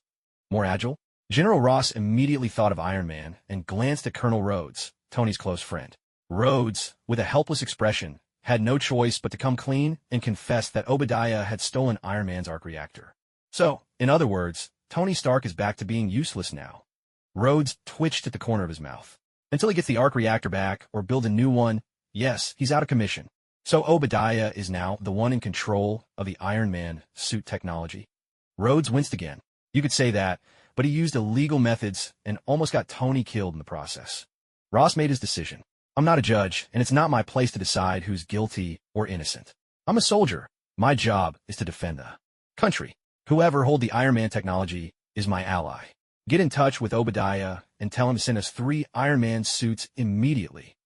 More agile? General Ross immediately thought of Iron Man and glanced at Colonel Rhodes, Tony's close friend. Rhodes, with a helpless expression, had no choice but to come clean and confess that Obadiah had stolen Iron Man's arc reactor. So, in other words, Tony Stark is back to being useless now. Rhodes twitched at the corner of his mouth. Until he gets the arc reactor back or builds a new one, yes, he's out of commission. So Obadiah is now the one in control of the Iron Man suit technology. Rhodes winced again. You could say that, but he used illegal methods and almost got Tony killed in the process. Ross made his decision. I'm not a judge, and it's not my place to decide who's guilty or innocent. I'm a soldier. My job is to defend the country. Whoever hold the Iron Man technology is my ally. Get in touch with Obadiah and tell him to send us 3 Iron Man suits immediately.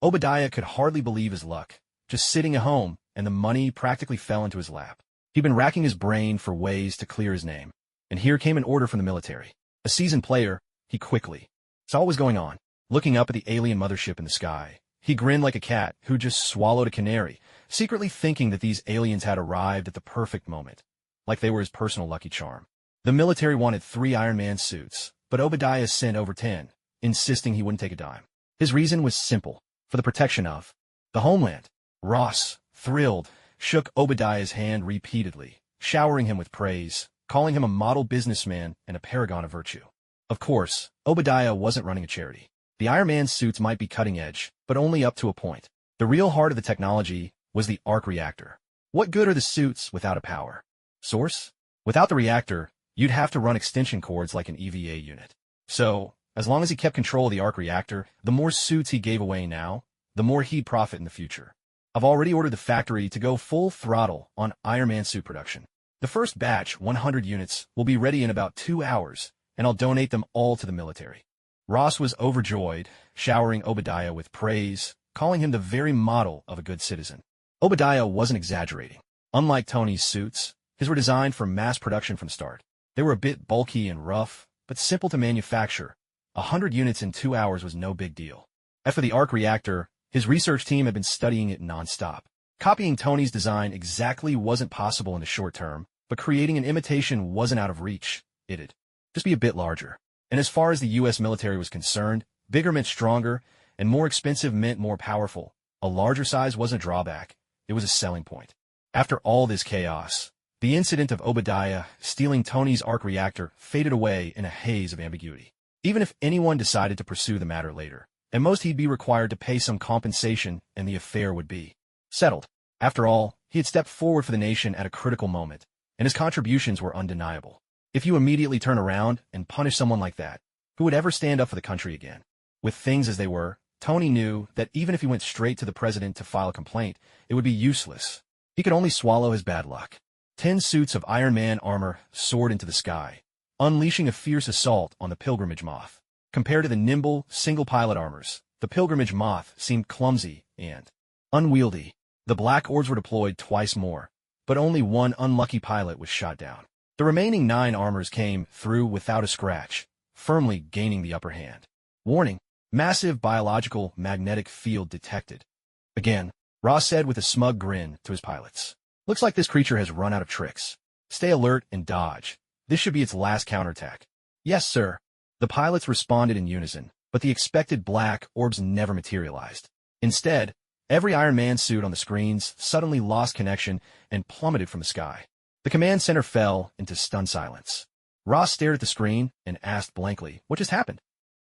Obadiah could hardly believe his luck, just sitting at home, and the money practically fell into his lap. He'd been racking his brain for ways to clear his name, and here came an order from the military. A seasoned player, he quickly saw what was going on. Looking up at the alien mothership in the sky, he grinned like a cat who just swallowed a canary, secretly thinking that these aliens had arrived at the perfect moment, like they were his personal lucky charm. The military wanted 3 Iron Man suits, but Obadiah sent over 10, insisting he wouldn't take a dime. His reason was simple, for the protection of the homeland. Ross, thrilled, shook Obadiah's hand repeatedly, showering him with praise, calling him a model businessman and a paragon of virtue. Of course, Obadiah wasn't running a charity. The Iron Man suits might be cutting edge, but only up to a point. The real heart of the technology was the arc reactor. What good are the suits without a power source? Without the reactor, you'd have to run extension cords like an EVA unit. So, as long as he kept control of the arc reactor, the more suits he gave away now, the more he'd profit in the future. I've already ordered the factory to go full throttle on Iron Man suit production. The first batch, 100 units, will be ready in about 2 hours, and I'll donate them all to the military. Ross was overjoyed, showering Obadiah with praise, calling him the very model of a good citizen. Obadiah wasn't exaggerating. Unlike Tony's suits, his were designed for mass production from the start. They were a bit bulky and rough, but simple to manufacture. 100 units in 2 hours was no big deal. As for the arc reactor, his research team had been studying it non-stop. Copying Tony's design exactly wasn't possible in the short term, but creating an imitation wasn't out of reach. It'd just be a bit larger. And as far as the U.S. military was concerned, bigger meant stronger, and more expensive meant more powerful. A larger size wasn't a drawback. It was a selling point. After all this chaos, the incident of Obadiah stealing Tony's arc reactor faded away in a haze of ambiguity. Even if anyone decided to pursue the matter later, at most he'd be required to pay some compensation and the affair would be settled. After all, he had stepped forward for the nation at a critical moment, and his contributions were undeniable. If you immediately turn around and punish someone like that, who would ever stand up for the country again? With things as they were, Tony knew that even if he went straight to the president to file a complaint, it would be useless. He could only swallow his bad luck. 10 suits of Iron Man armor soared into the sky, unleashing a fierce assault on the pilgrimage moth. Compared to the nimble, single-pilot armors, the pilgrimage moth seemed clumsy and unwieldy. The black orbs were deployed twice more, but only one unlucky pilot was shot down. The remaining 9 armors came through without a scratch, firmly gaining the upper hand. Warning: massive biological magnetic field detected. Again, Ross said with a smug grin to his pilots. Looks like this creature has run out of tricks. Stay alert and dodge. This should be its last counterattack. Yes, sir. The pilots responded in unison, but the expected black orbs never materialized. Instead, every Iron Man suit on the screens suddenly lost connection and plummeted from the sky. The command center fell into stunned silence. Ross stared at the screen and asked blankly, what just happened?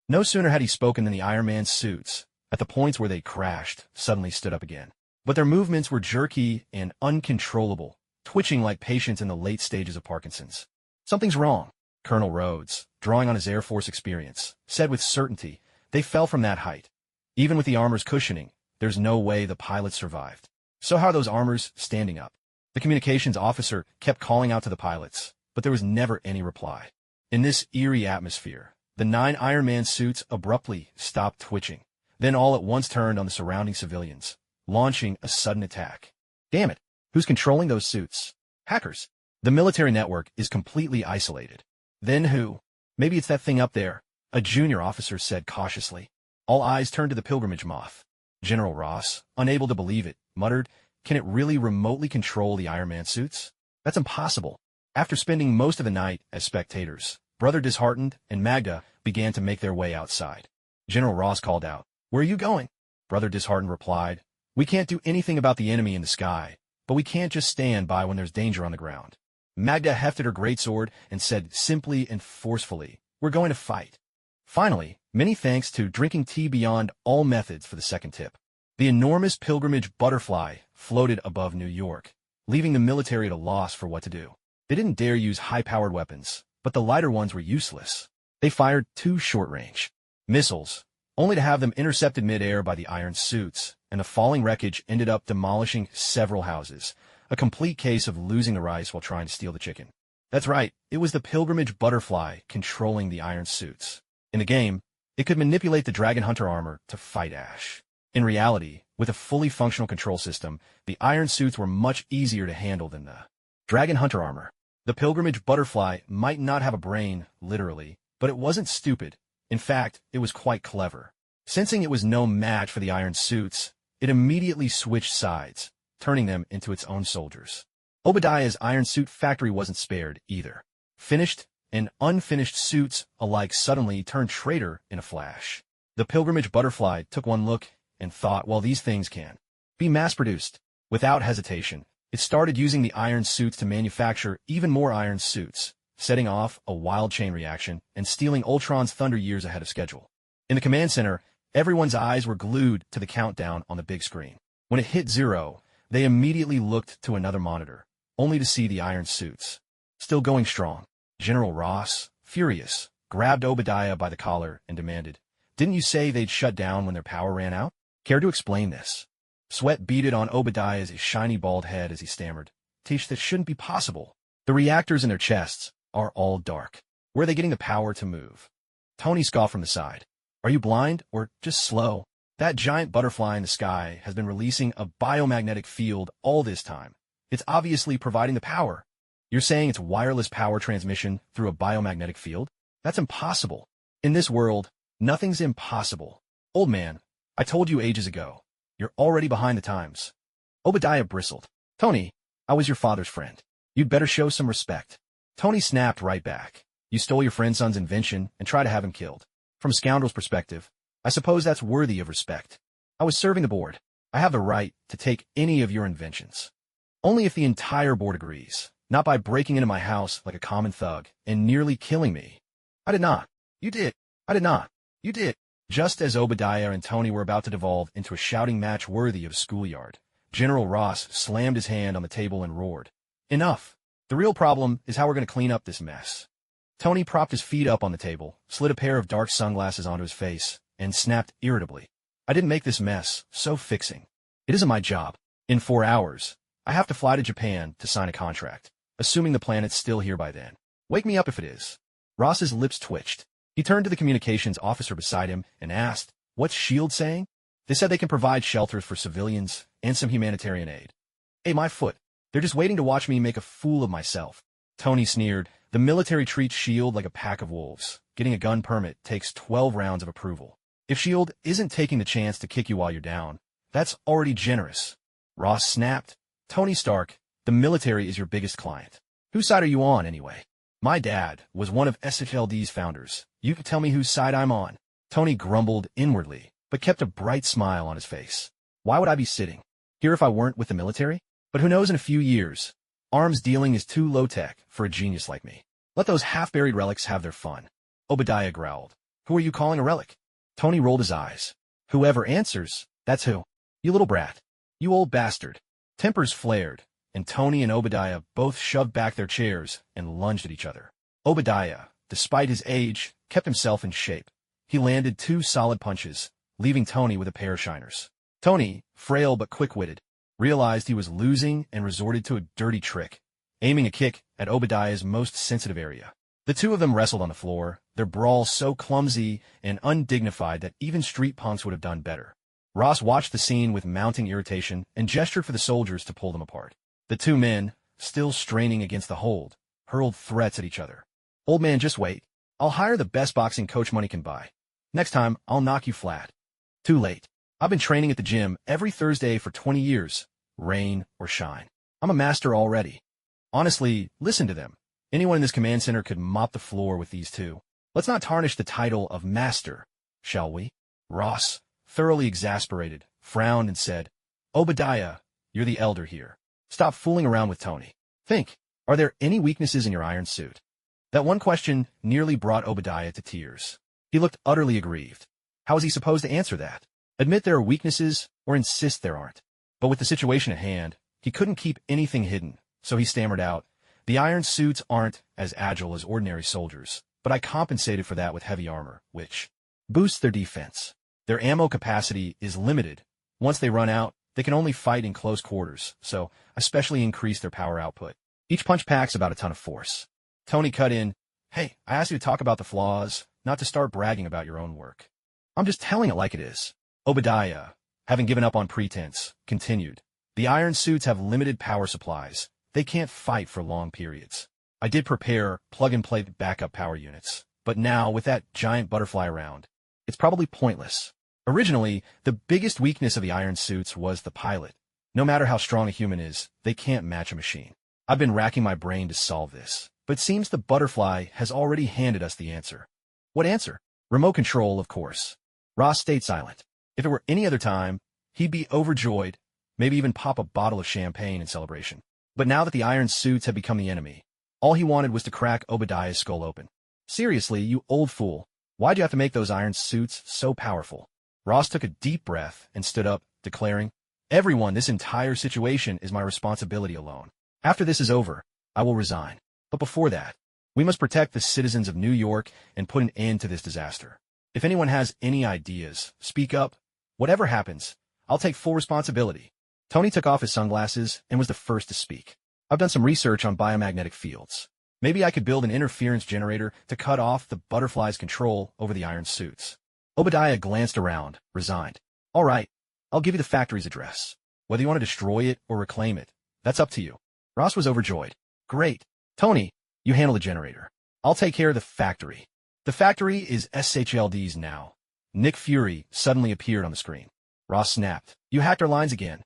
No sooner had he spoken than the Iron Man suits, at the points where they crashed, suddenly stood up again. But their movements were jerky and uncontrollable, twitching like patients in the late stages of Parkinson's. Something's wrong, Colonel Rhodes, drawing on his Air Force experience, said with certainty. They fell from that height. Even with the armor's cushioning, There's no way the pilots survived. So how are those armors standing up? The communications officer kept calling out to the pilots, but there was never any reply. In this eerie atmosphere, the 9 Iron Man suits abruptly stopped twitching, then all at once turned on the surrounding civilians, launching a sudden attack. Damn it! Who's controlling those suits? Hackers. The military network is completely isolated. Then who? Maybe it's that thing up there, a junior officer said cautiously. All eyes turned to the pilgrimage moth. General Ross, unable to believe it, muttered, "Can it really remotely control the Iron Man suits? That's impossible." After spending most of the night as spectators, Brother Disheartened and Magda began to make their way outside. General Ross called out, "Where are you going?" Brother Disheartened replied, "We can't do anything about the enemy in the sky, but we can't just stand by when there's danger on the ground." Magda hefted her greatsword and said simply and forcefully, "We're going to fight." Finally, many thanks to drinking tea beyond all methods for the second tip. The enormous pilgrimage butterfly floated above New York, leaving the military at a loss for what to do. They didn't dare use high-powered weapons, but the lighter ones were useless. They fired 2 short-range missiles, only to have them intercepted mid-air by the iron suits, and the falling wreckage ended up demolishing several houses, a complete case of losing the rice while trying to steal the chicken. That's right, it was the pilgrimage butterfly controlling the iron suits. In the game, it could manipulate the Dragon Hunter armor to fight Ash. In reality, with a fully functional control system, the iron suits were much easier to handle than the Dragon Hunter armor. The pilgrimage butterfly might not have a brain, literally, but it wasn't stupid. In fact, it was quite clever. Sensing it was no match for the iron suits, it immediately switched sides, turning them into its own soldiers. Obadiah's iron suit factory wasn't spared, either. Finished and unfinished suits alike suddenly turned traitor in a flash. The pilgrimage butterfly took one look and thought, well, these things can be mass-produced. Without hesitation, it started using the iron suits to manufacture even more iron suits, setting off a wild chain reaction and stealing Ultron's thunder years ahead of schedule. In the command center, everyone's eyes were glued to the countdown on the big screen. When it hit 0, they immediately looked to another monitor, only to see the iron suits still going strong. General Ross, furious, grabbed Obadiah by the collar and demanded, "Didn't you say they'd shut down when their power ran out? Care to explain this?" Sweat beaded on Obadiah's shiny bald head as he stammered, "Teach, that shouldn't be possible. The reactors in their chests are all dark. Where are they getting the power to move?" Tony scoffed from the side. "Are you blind or just slow? That giant butterfly in the sky has been releasing a biomagnetic field all this time. It's obviously providing the power. You're saying it's wireless power transmission through a biomagnetic field? That's impossible. In this world, nothing's impossible. Old man, I told you ages ago. You're already behind the times." Obadiah bristled. "Tony, I was your father's friend. You'd better show some respect." Tony snapped right back. "You stole your friend's son's invention and tried to have him killed. From a scoundrel's perspective, I suppose that's worthy of respect. I was serving the board. I have the right to take any of your inventions. Only if the entire board agrees, not by breaking into my house like a common thug and nearly killing me." "I did not." "You did." "I did not." "You did." Just as Obadiah and Tony were about to devolve into a shouting match worthy of a schoolyard, General Ross slammed his hand on the table and roared, "Enough! The real problem is how we're going to clean up this mess." Tony propped his feet up on the table, slid a pair of dark sunglasses onto his face, and snapped irritably, "I didn't make this mess, so fixing. It isn't my job. In 4 hours, I have to fly to Japan to sign a contract, assuming the planet's still here by then. Wake me up if it is." Ross's lips twitched. He turned to the communications officer beside him and asked, "What's S.H.I.E.L.D. saying?" "They said they can provide shelters for civilians and some humanitarian aid." "Hey, my foot. They're just waiting to watch me make a fool of myself." Tony sneered. "The military treats S.H.I.E.L.D. like a pack of wolves. Getting a gun permit takes 12 rounds of approval. If S.H.I.E.L.D. isn't taking the chance to kick you while you're down, that's already generous." Ross snapped. "Tony Stark, the military is your biggest client. Whose side are you on, anyway?" "My dad was one of S.H.I.E.L.D.'s founders. You can tell me whose side I'm on." Tony grumbled inwardly, but kept a bright smile on his face. "Why would I be sitting here if I weren't with the military? But who knows in a few years? Arms dealing is too low-tech for a genius like me. Let those half-buried relics have their fun." Obadiah growled. "Who are you calling a relic?" Tony rolled his eyes. "Whoever answers, that's who. You little brat. You old bastard." Tempers flared, and Tony and Obadiah both shoved back their chairs and lunged at each other. Obadiah, despite his age, kept himself in shape. He landed 2 solid punches, leaving Tony with a pair of shiners. Tony, frail but quick-witted, realized he was losing and resorted to a dirty trick, aiming a kick at Obadiah's most sensitive area. The two of them wrestled on the floor, their brawl so clumsy and undignified that even street punks would have done better. Ross watched the scene with mounting irritation and gestured for the soldiers to pull them apart. The two men, still straining against the hold, hurled threats at each other. "Old man, just wait. I'll hire the best boxing coach money can buy. Next time, I'll knock you flat." "Too late. I've been training at the gym every Thursday for 20 years, rain or shine. I'm a master already." Honestly, listen to them. Anyone in this command center could mop the floor with these two. Let's not tarnish the title of master, shall we? Ross, thoroughly exasperated, frowned and said, "Obadiah, you're the elder here. Stop fooling around with Tony. Think, are there any weaknesses in your iron suit?" That one question nearly brought Obadiah to tears. He looked utterly aggrieved. How was he supposed to answer that? Admit there are weaknesses or insist there aren't? But with the situation at hand, he couldn't keep anything hidden, so he stammered out, "The iron suits aren't as agile as ordinary soldiers, but I compensated for that with heavy armor, which boosts their defense. Their ammo capacity is limited. Once they run out, they can only fight in close quarters, so I specially increased their power output. Each punch packs about a ton of force." Tony cut in, "Hey, I asked you to talk about the flaws, not to start bragging about your own work." "I'm just telling it like it is." Obadiah, having given up on pretense, continued, "The iron suits have limited power supplies. They can't fight for long periods. I did prepare plug-and-play backup power units, but now, with that giant butterfly around, it's probably pointless. Originally, the biggest weakness of the iron suits was the pilot. No matter how strong a human is, they can't match a machine. I've been racking my brain to solve this, but it seems the butterfly has already handed us the answer." "What answer?" "Remote control, of course." Ross stayed silent. If it were any other time, he'd be overjoyed, maybe even pop a bottle of champagne in celebration. But now that the iron suits had become the enemy, all he wanted was to crack Obadiah's skull open. "Seriously, you old fool, why'd you have to make those iron suits so powerful?" Ross took a deep breath and stood up, declaring, "Everyone, this entire situation is my responsibility alone. After this is over, I will resign. But before that, we must protect the citizens of New York and put an end to this disaster. If anyone has any ideas, speak up. Whatever happens, I'll take full responsibility." Tony took off his sunglasses and was the first to speak. "I've done some research on biomagnetic fields. Maybe I could build an interference generator to cut off the butterfly's control over the iron suits." Obadiah glanced around, resigned. "All right, I'll give you the factory's address. Whether you want to destroy it or reclaim it, that's up to you." Ross was overjoyed. "Great. Tony, you handle the generator. I'll take care of the factory." "The factory is SHLD's now." Nick Fury suddenly appeared on the screen. Ross snapped, "You hacked our lines again."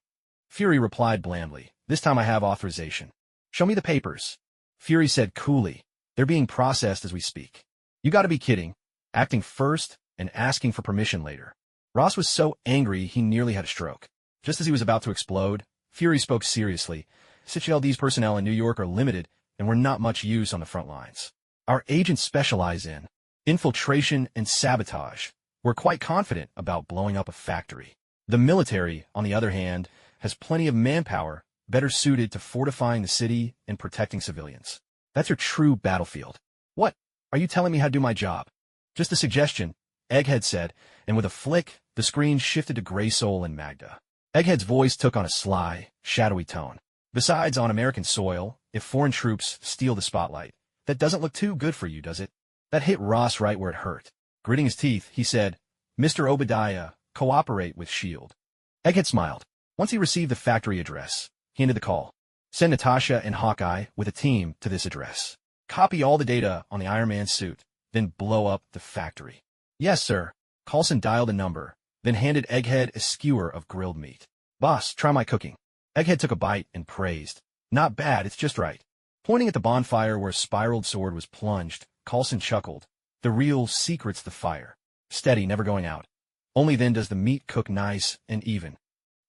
Fury replied blandly, "This time I have authorization." "Show me the papers." Fury said coolly, "They're being processed as we speak." "You gotta be kidding. Acting first and asking for permission later." Ross was so angry he nearly had a stroke. Just as he was about to explode, Fury spoke seriously. "SHLD's personnel in New York are limited, and we're not much use on the front lines. Our agents specialize in infiltration and sabotage. We're quite confident about blowing up a factory. The military, on the other hand, has plenty of manpower, better suited to fortifying the city and protecting civilians. That's your true battlefield." "What? Are you telling me how to do my job?" "Just a suggestion," Egghead said, and with a flick, the screen shifted to Grey Soul and Magda. Egghead's voice took on a sly, shadowy tone. "Besides, on American soil, if foreign troops steal the spotlight, that doesn't look too good for you, does it?" That hit Ross right where it hurt. Gritting his teeth, he said, "Mr. Obadiah, cooperate with S.H.I.E.L.D." Egghead smiled. Once he received the factory address, he ended the call. "Send Natasha and Hawkeye with a team to this address. Copy all the data on the Iron Man suit, then blow up the factory." "Yes, sir." Coulson dialed a number, then handed Egghead a skewer of grilled meat. "Boss, try my cooking." Egghead took a bite and praised. "Not bad, it's just right." Pointing at the bonfire where a spiraled sword was plunged, Coulson chuckled. "The real secret's the fire. Steady, never going out. Only then does the meat cook nice and even."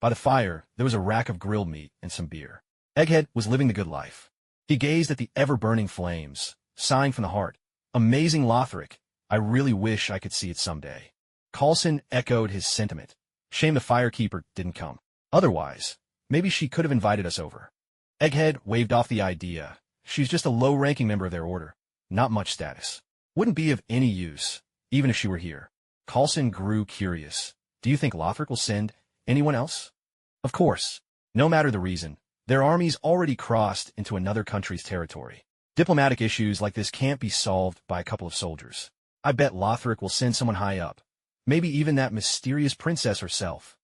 By the fire, there was a rack of grilled meat and some beer. Egghead was living the good life. He gazed at the ever-burning flames, sighing from the heart. "Amazing Lothric. I really wish I could see it someday." Coulson echoed his sentiment. Shame the firekeeper didn't come. Otherwise, maybe she could have invited us over. Egghead waved off the idea. She's just a low-ranking member of their order. Not much status. Wouldn't be of any use, even if she were here. Coulson grew curious. "Do you think Lothric will send Anyone else? Of course. No matter the reason, their armies already crossed into another country's territory. Diplomatic issues like this can't be solved by a couple of soldiers. I bet Lothric will send someone high up. Maybe even that mysterious princess herself.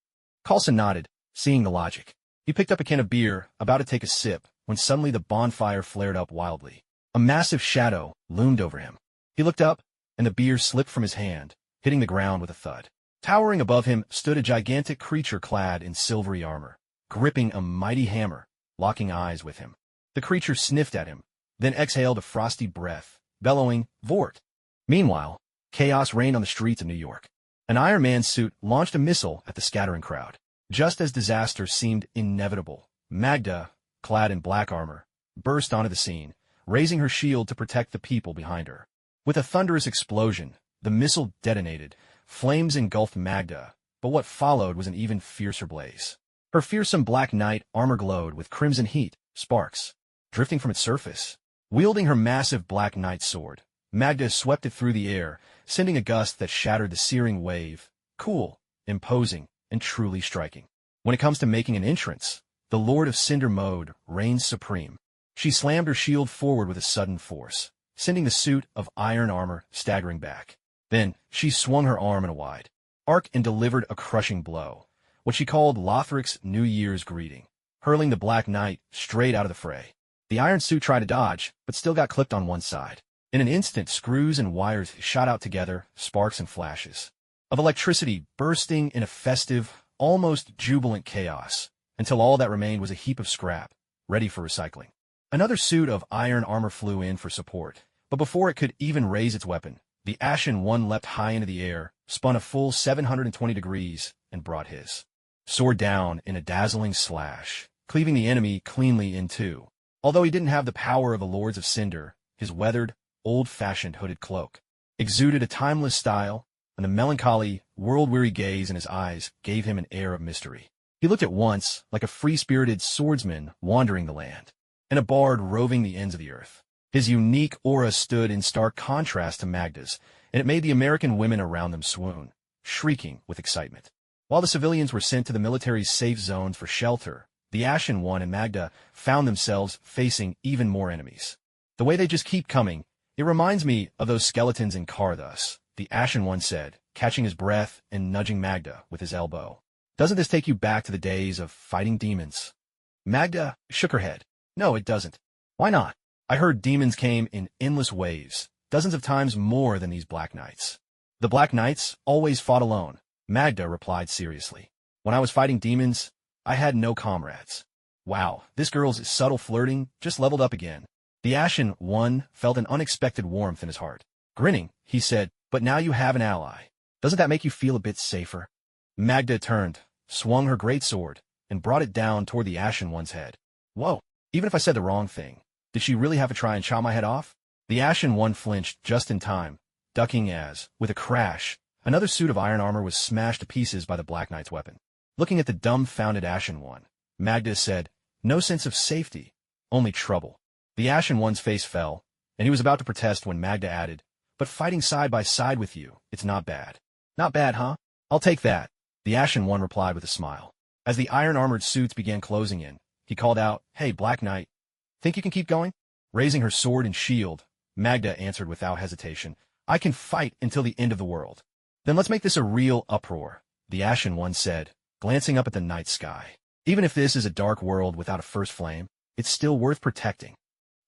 Coulson nodded, seeing the logic. He picked up a can of beer, about to take a sip, when suddenly the bonfire flared up wildly. A massive shadow loomed over him. He looked up, and the beer slipped from his hand, hitting the ground with a thud. Towering above him stood a gigantic creature clad in silvery armor, gripping a mighty hammer, locking eyes with him. The creature sniffed at him, then exhaled a frosty breath, bellowing, "Vort!" Meanwhile, chaos reigned on the streets of New York. An Iron Man suit launched a missile at the scattering crowd. Just as disaster seemed inevitable, Magda, clad in black armor, burst onto the scene, raising her shield to protect the people behind her. With a thunderous explosion, the missile detonated. Flames engulfed Magda, but what followed was an even fiercer blaze. Her fearsome Black Knight armor glowed with crimson heat, sparks, drifting from its surface. Wielding her massive Black Knight sword, Magda swept it through the air, sending a gust that shattered the searing wave. Cool, imposing, and truly striking. When it comes to making an entrance, the Lord of Cinder mode reigns supreme. She slammed her shield forward with a sudden force, sending the suit of iron armor staggering back. Then, she swung her arm in a wide arc and delivered a crushing blow, what she called Lothric's New Year's greeting, hurling the Black Knight straight out of the fray. The iron suit tried to dodge, but still got clipped on one side. In an instant, screws and wires shot out together, sparks and flashes of electricity bursting in a festive, almost jubilant chaos, until all that remained was a heap of scrap, ready for recycling. Another suit of iron armor flew in for support, but before it could even raise its weapon, the Ashen One leapt high into the air, spun a full 720 degrees, and brought his sword down in a dazzling slash, cleaving the enemy cleanly in two. Although he didn't have the power of the Lords of Cinder, his weathered, old-fashioned hooded cloak exuded a timeless style, and the melancholy, world-weary gaze in his eyes gave him an air of mystery. He looked at once like a free-spirited swordsman wandering the land, and a bard roving the ends of the earth. His unique aura stood in stark contrast to Magda's, and it made the American women around them swoon, shrieking with excitement. While the civilians were sent to the military's safe zones for shelter, the Ashen One and Magda found themselves facing even more enemies. The way they just keep coming, it reminds me of those skeletons in Karthus, the Ashen One said, catching his breath and nudging Magda with his elbow. Doesn't this take you back to the days of fighting demons? Magda shook her head. No, it doesn't. Why not? I heard demons came in endless waves, dozens of times more than these Black Knights. The Black Knights always fought alone, Magda replied seriously. When I was fighting demons, I had no comrades. Wow, this girl's subtle flirting just leveled up again. The Ashen One felt an unexpected warmth in his heart. Grinning, he said, but now you have an ally. Doesn't that make you feel a bit safer? Magda turned, swung her great sword, and brought it down toward the Ashen One's head. Whoa, even if I said the wrong thing, did she really have to try and chop my head off? The Ashen One flinched just in time, ducking as, with a crash, another suit of iron armor was smashed to pieces by the Black Knight's weapon. Looking at the dumbfounded Ashen One, Magda said, no sense of safety, only trouble. The Ashen One's face fell, and he was about to protest when Magda added, but fighting side by side with you, it's not bad. Not bad, huh? I'll take that, the Ashen One replied with a smile. As the iron-armored suits began closing in, he called out, hey, Black Knight, think you can keep going? Raising her sword and shield, Magda answered without hesitation, I can fight until the end of the world. Then let's make this a real uproar, the Ashen One said, glancing up at the night sky. Even if this is a dark world without a first flame, it's still worth protecting.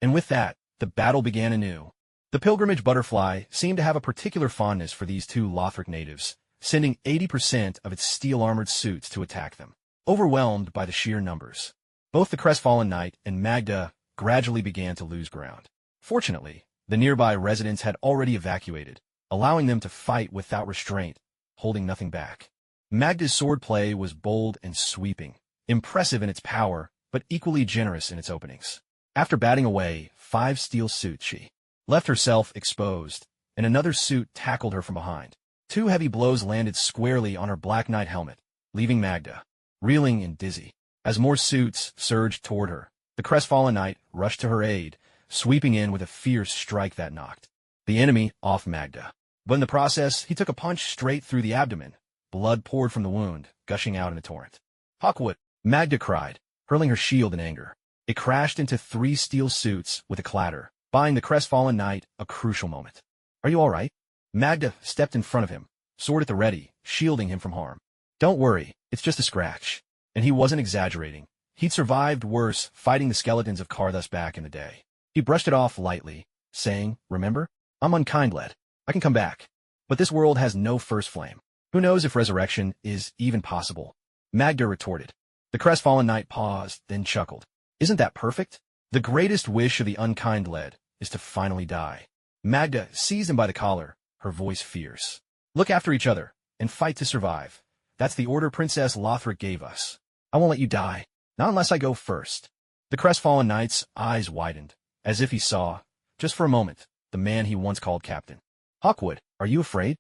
And with that, the battle began anew. The pilgrimage butterfly seemed to have a particular fondness for these two Lothric natives, sending 80% of its steel-armored suits to attack them, overwhelmed by the sheer numbers. Both the crestfallen knight and Magda gradually began to lose ground. Fortunately, the nearby residents had already evacuated, allowing them to fight without restraint, holding nothing back. Magda's swordplay was bold and sweeping, impressive in its power, but equally generous in its openings. After batting away 5 steel suits, she left herself exposed, and another suit tackled her from behind. 2 heavy blows landed squarely on her Black Knight helmet, leaving Magda reeling and dizzy. As more suits surged toward her, the crestfallen knight rushed to her aid, sweeping in with a fierce strike that knocked the enemy off Magda. But in the process, he took a punch straight through the abdomen, blood poured from the wound, gushing out in a torrent. Hawkwood! Magda cried, hurling her shield in anger. It crashed into 3 steel suits with a clatter, buying the crestfallen knight a crucial moment. Are you all right? Magda stepped in front of him, sword at the ready, shielding him from harm. Don't worry, it's just a scratch. And he wasn't exaggerating. He'd survived worse fighting the skeletons of Karthus back in the day. He brushed it off lightly, saying, remember? I'm unkindled. I can come back. But this world has no first flame. Who knows if resurrection is even possible? Magda retorted. The crestfallen knight paused, then chuckled. Isn't that perfect? The greatest wish of the unkindled is to finally die. Magda seized him by the collar, her voice fierce. Look after each other, and fight to survive. That's the order Princess Lothric gave us. I won't let you die, not unless I go first. The crestfallen knight's eyes widened, as if he saw, just for a moment, the man he once called captain. Hawkwood, are you afraid?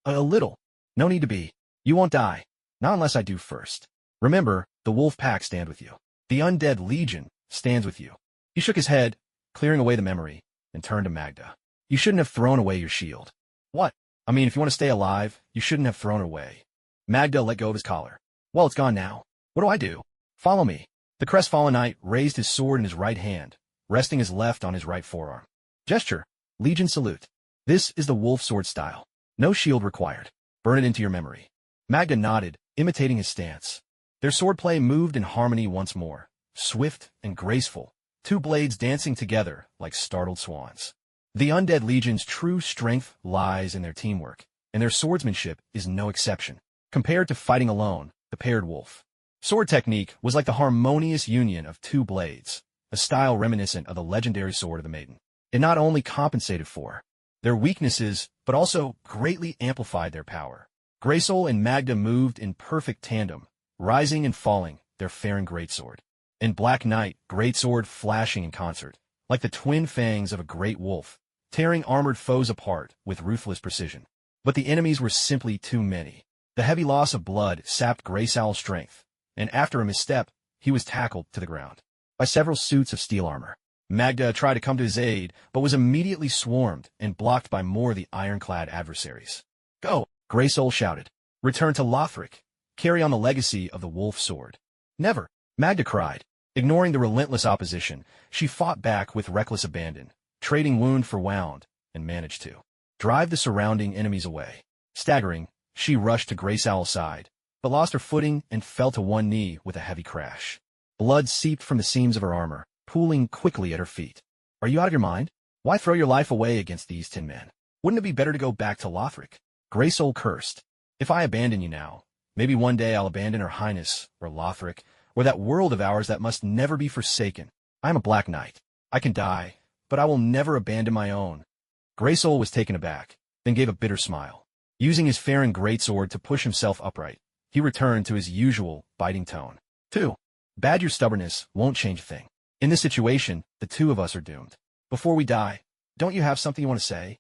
A little. No need to be. You won't die, not unless I do first. Remember, the wolf pack stand with you. The undead legion stands with you. He shook his head, clearing away the memory, and turned to Magda. You shouldn't have thrown away your shield. What? I mean, if you want to stay alive, you shouldn't have thrown it away. Magda let go of his collar. Well, it's gone now. What do I do? Follow me. The crestfallen knight raised his sword in his right hand, resting his left on his right forearm. Gesture. Legion salute. This is the wolf sword style. No shield required. Burn it into your memory. Magda nodded, imitating his stance. Their swordplay moved in harmony once more, swift and graceful, 2 blades dancing together like startled swans. The undead legion's true strength lies in their teamwork, and their swordsmanship is no exception. Compared to fighting alone, the paired wolf. Sword technique was like the harmonious union of 2 blades, a style reminiscent of the legendary sword of the maiden. It not only compensated for their weaknesses, but also greatly amplified their power. Graysoul and Magda moved in perfect tandem, rising and falling, their faring greatsword. And Black Knight, greatsword flashing in concert, like the twin fangs of a great wolf, tearing armored foes apart with ruthless precision. But the enemies were simply too many. The heavy loss of blood sapped Graysowl's strength, and after a misstep, he was tackled to the ground by several suits of steel armor. Magda tried to come to his aid, but was immediately swarmed and blocked by more of the ironclad adversaries. Go! Graysoul shouted. Return to Lothric. Carry on the legacy of the wolf sword. Never! Magda cried. Ignoring the relentless opposition, she fought back with reckless abandon, trading wound for wound, and managed to drive the surrounding enemies away. Staggering, she rushed to Graysowl's side, but lost her footing and fell to one knee with a heavy crash. Blood seeped from the seams of her armor, pooling quickly at her feet. Are you out of your mind? Why throw your life away against these 10 men? Wouldn't it be better to go back to Lothric? Graysoul cursed. If I abandon you now, maybe one day I'll abandon Her Highness, or Lothric, or that world of ours that must never be forsaken. I am a Black Knight. I can die, but I will never abandon my own. Graysoul was taken aback, then gave a bitter smile. Using his faring greatsword to push himself upright, he returned to his usual, biting tone. 2. Badger's stubbornness won't change a thing. In this situation, the 2 of us are doomed. Before we die, don't you have something you want to say?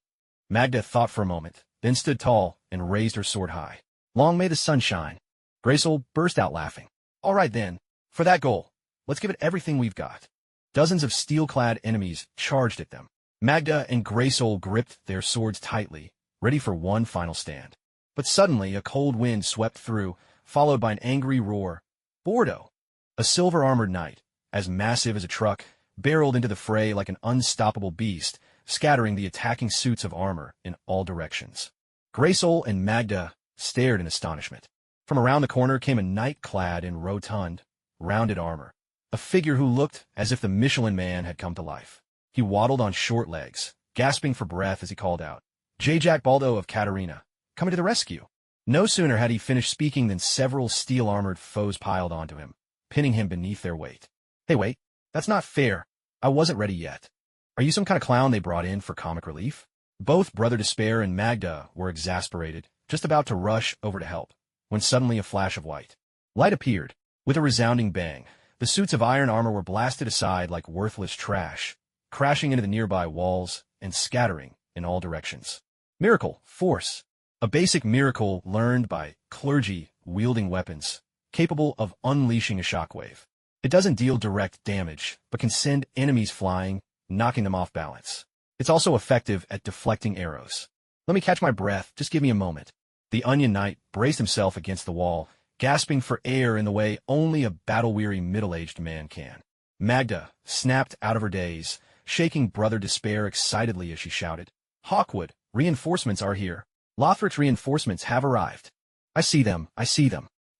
Magda thought for a moment, then stood tall and raised her sword high. Long may the sun shine. Graysoul burst out laughing. All right then, for that goal, let's give it everything we've got. Dozens of steel-clad enemies charged at them. Magda and Graysoul gripped their swords tightly, ready for one final stand. But suddenly a cold wind swept through, followed by an angry roar. Bordeaux, a silver-armored knight, as massive as a truck, barreled into the fray like an unstoppable beast, scattering the attacking suits of armor in all directions. Graysoul and Magda stared in astonishment. From around the corner came a knight clad in rotund, rounded armor, a figure who looked as if the Michelin Man had come to life. He waddled on short legs, gasping for breath as he called out, J-Jack Baldo of Katarina, coming to the rescue. No sooner had he finished speaking than several steel-armored foes piled onto him, pinning him beneath their weight. Hey, wait, that's not fair. I wasn't ready yet. Are you some kind of clown they brought in for comic relief? Both Brother Despair and Magda were exasperated, just about to rush over to help, when suddenly a flash of white light appeared. With a resounding bang, the suits of iron armor were blasted aside like worthless trash, crashing into the nearby walls and scattering in all directions. Miracle, force. A basic miracle learned by clergy wielding weapons, capable of unleashing a shockwave. It doesn't deal direct damage, but can send enemies flying, knocking them off balance. It's also effective at deflecting arrows. Let me catch my breath, just give me a moment. The Onion Knight braced himself against the wall, gasping for air in the way only a battle-weary middle-aged man can. Magda snapped out of her daze, shaking Brother Despair excitedly as she shouted, "Hawkwood, reinforcements are here. Lothric's reinforcements have arrived. I see them,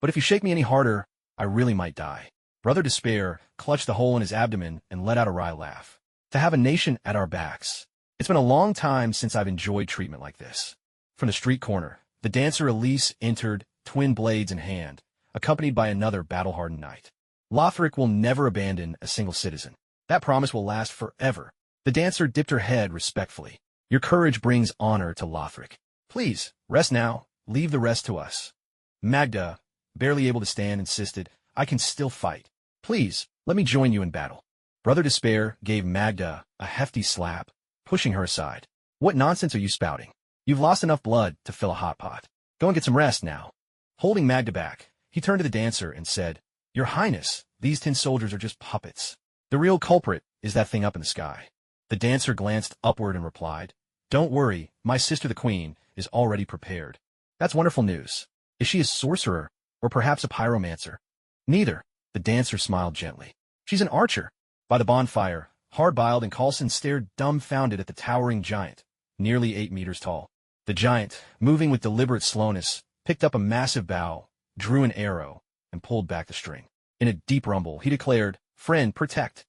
but if you shake me any harder, I really might die." Brother Despair clutched the hole in his abdomen and let out a wry laugh. "To have a nation at our backs. It's been a long time since I've enjoyed treatment like this." From the street corner, the dancer Elise entered, twin blades in hand, accompanied by another battle-hardened knight. "Lothric will never abandon a single citizen. That promise will last forever." The dancer dipped her head respectfully. "Your courage brings honor to Lothric. Please, rest now. Leave the rest to us." Magda, barely able to stand, insisted, "I can still fight. Please, let me join you in battle." Brother Despair gave Magda a hefty slap, pushing her aside. "What nonsense are you spouting? You've lost enough blood to fill a hot pot. Go and get some rest now." Holding Magda back, he turned to the dancer and said, "Your Highness, these tin soldiers are just puppets. The real culprit is that thing up in the sky." The dancer glanced upward and replied, "Don't worry, my sister the queen is already prepared." "That's wonderful news. Is she a sorcerer, or perhaps a pyromancer?" "Neither." The dancer smiled gently. "She's an archer." By the bonfire, Hardboiled and Coulson stared dumbfounded at the towering giant, nearly 8 meters tall. The giant, moving with deliberate slowness, picked up a massive bow, drew an arrow, and pulled back the string. In a deep rumble, he declared, "Friend, protect."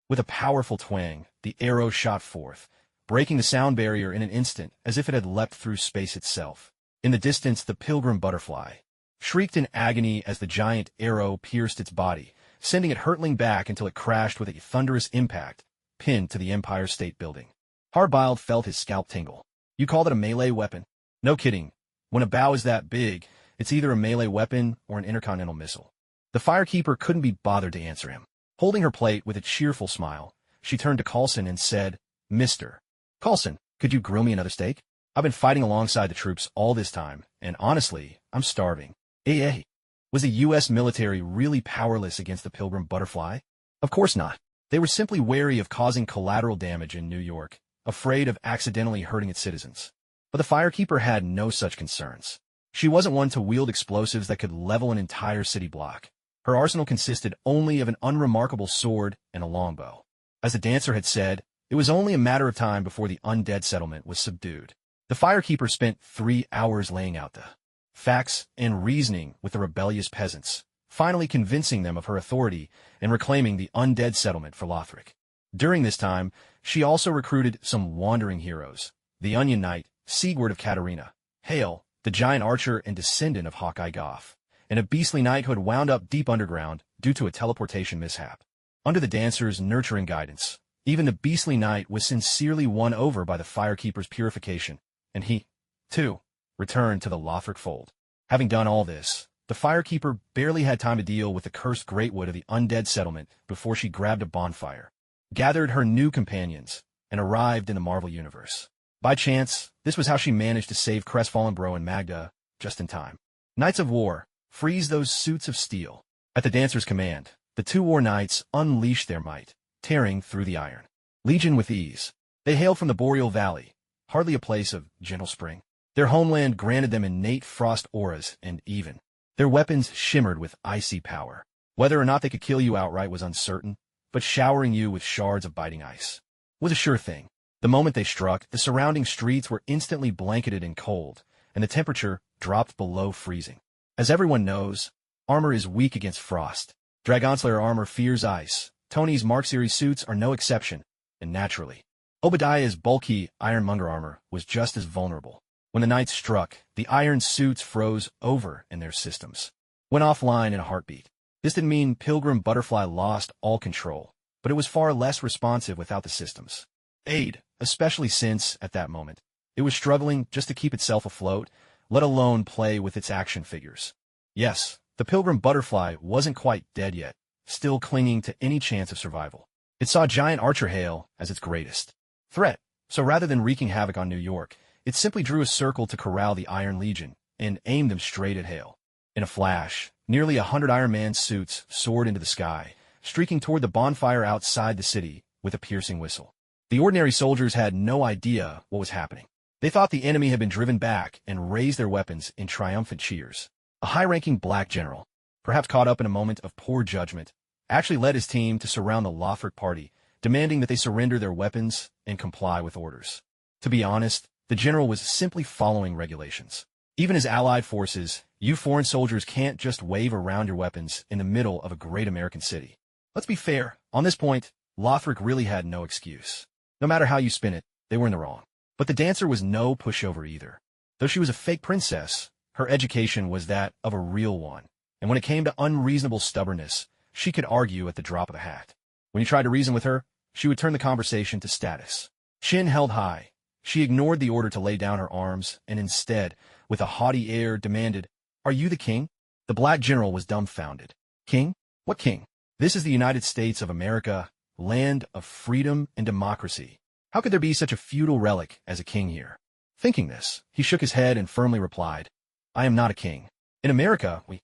With a powerful twang, the arrow shot forth, breaking the sound barrier in an instant as if it had leapt through space itself. In the distance, the pilgrim butterfly shrieked in agony as the giant arrow pierced its body, sending it hurtling back until it crashed with a thunderous impact, pinned to the Empire State Building. Hardboiled felt his scalp tingle. "You call it a melee weapon?" "No kidding. When a bow is that big, it's either a melee weapon or an intercontinental missile." The firekeeper couldn't be bothered to answer him. Holding her plate with a cheerful smile, she turned to Coulson and said, "Mr. Coulson, could you grill me another steak? I've been fighting alongside the troops all this time, and honestly, I'm starving." "Eh? Was the U.S. military really powerless against the Pilgrim Butterfly?" Of course not. They were simply wary of causing collateral damage in New York, afraid of accidentally hurting its citizens. But the firekeeper had no such concerns. She wasn't one to wield explosives that could level an entire city block. Her arsenal consisted only of an unremarkable sword and a longbow. As the dancer had said, it was only a matter of time before the undead settlement was subdued. The firekeeper spent 3 hours laying out the facts and reasoning with the rebellious peasants, finally convincing them of her authority and reclaiming the undead settlement for Lothric. During this time, she also recruited some wandering heroes: the Onion Knight, Sigurd of Katarina, Hale, the giant archer and descendant of Hawkeye Goff, and a beastly knight who had wound up deep underground due to a teleportation mishap. Under the dancer's nurturing guidance, even the beastly knight was sincerely won over by the firekeeper's purification, and he, too, returned to the Lothric fold. Having done all this, the firekeeper barely had time to deal with the cursed greatwood of the undead settlement before she grabbed a bonfire, gathered her new companions, and arrived in the Marvel Universe. By chance, this was how she managed to save Crestfallen Bro and Magda just in time. Knights of War, freeze those suits of steel. At the dancer's command, the 2 war knights unleashed their might, tearing through the iron. Legion with ease. They hailed from the Boreal Valley, hardly a place of gentle spring. Their homeland granted them innate frost auras, and even their weapons shimmered with icy power. Whether or not they could kill you outright was uncertain, but showering you with shards of biting ice was a sure thing. The moment they struck, the surrounding streets were instantly blanketed in cold, and the temperature dropped below freezing. As everyone knows, armor is weak against frost. Dragonslayer armor fears ice. Tony's Mark Series suits are no exception, and naturally, Obadiah's bulky ironmonger armor was just as vulnerable. When the knights struck, the iron suits froze over in their systems, went offline in a heartbeat. This didn't mean Pilgrim Butterfly lost all control, but it was far less responsive without the system's aid, especially since, at that moment, it was struggling just to keep itself afloat, let alone play with its action figures. Yes, the Pilgrim Butterfly wasn't quite dead yet, still clinging to any chance of survival. It saw Giant Archer Hale as its greatest threat, so rather than wreaking havoc on New York, it simply drew a circle to corral the Iron Legion and aimed them straight at Hale. In a flash, nearly 100 Iron Man suits soared into the sky, streaking toward the bonfire outside the city with a piercing whistle. The ordinary soldiers had no idea what was happening. They thought the enemy had been driven back and raised their weapons in triumphant cheers. A high-ranking black general, perhaps caught up in a moment of poor judgment, actually led his team to surround the Lothric party, demanding that they surrender their weapons and comply with orders. To be honest, the general was simply following regulations. Even as allied forces, you foreign soldiers can't just wave around your weapons in the middle of a great American city. Let's be fair, on this point, Lothric really had no excuse. No matter how you spin it, they were in the wrong. But the dancer was no pushover either. Though she was a fake princess, her education was that of a real one, and when it came to unreasonable stubbornness, she could argue at the drop of a hat. When you tried to reason with her, she would turn the conversation to status. Chin held high, she ignored the order to lay down her arms, and instead, with a haughty air, demanded, "Are you the king?" The black general was dumbfounded. King? What king? This is the United States of America, land of freedom and democracy. How could there be such a feudal relic as a king here? Thinking this, he shook his head and firmly replied, "I am not a king. In America, we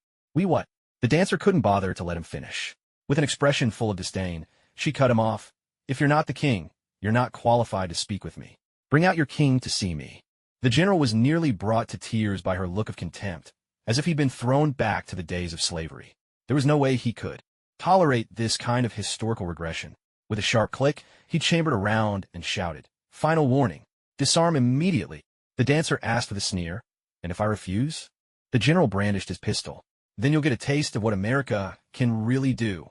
what?" The dancer couldn't bother to let him finish. With an expression full of disdain, she cut him off. "If you're not the king, you're not qualified to speak with me. Bring out your king to see me." The general was nearly brought to tears by her look of contempt, as if he'd been thrown back to the days of slavery. There was no way he could tolerate this kind of historical regression. With a sharp click, he chambered around and shouted, "Final warning. Disarm immediately." The dancer asked with a sneer, "And if I refuse?" The general brandished his pistol. "Then you'll get a taste of what America can really do."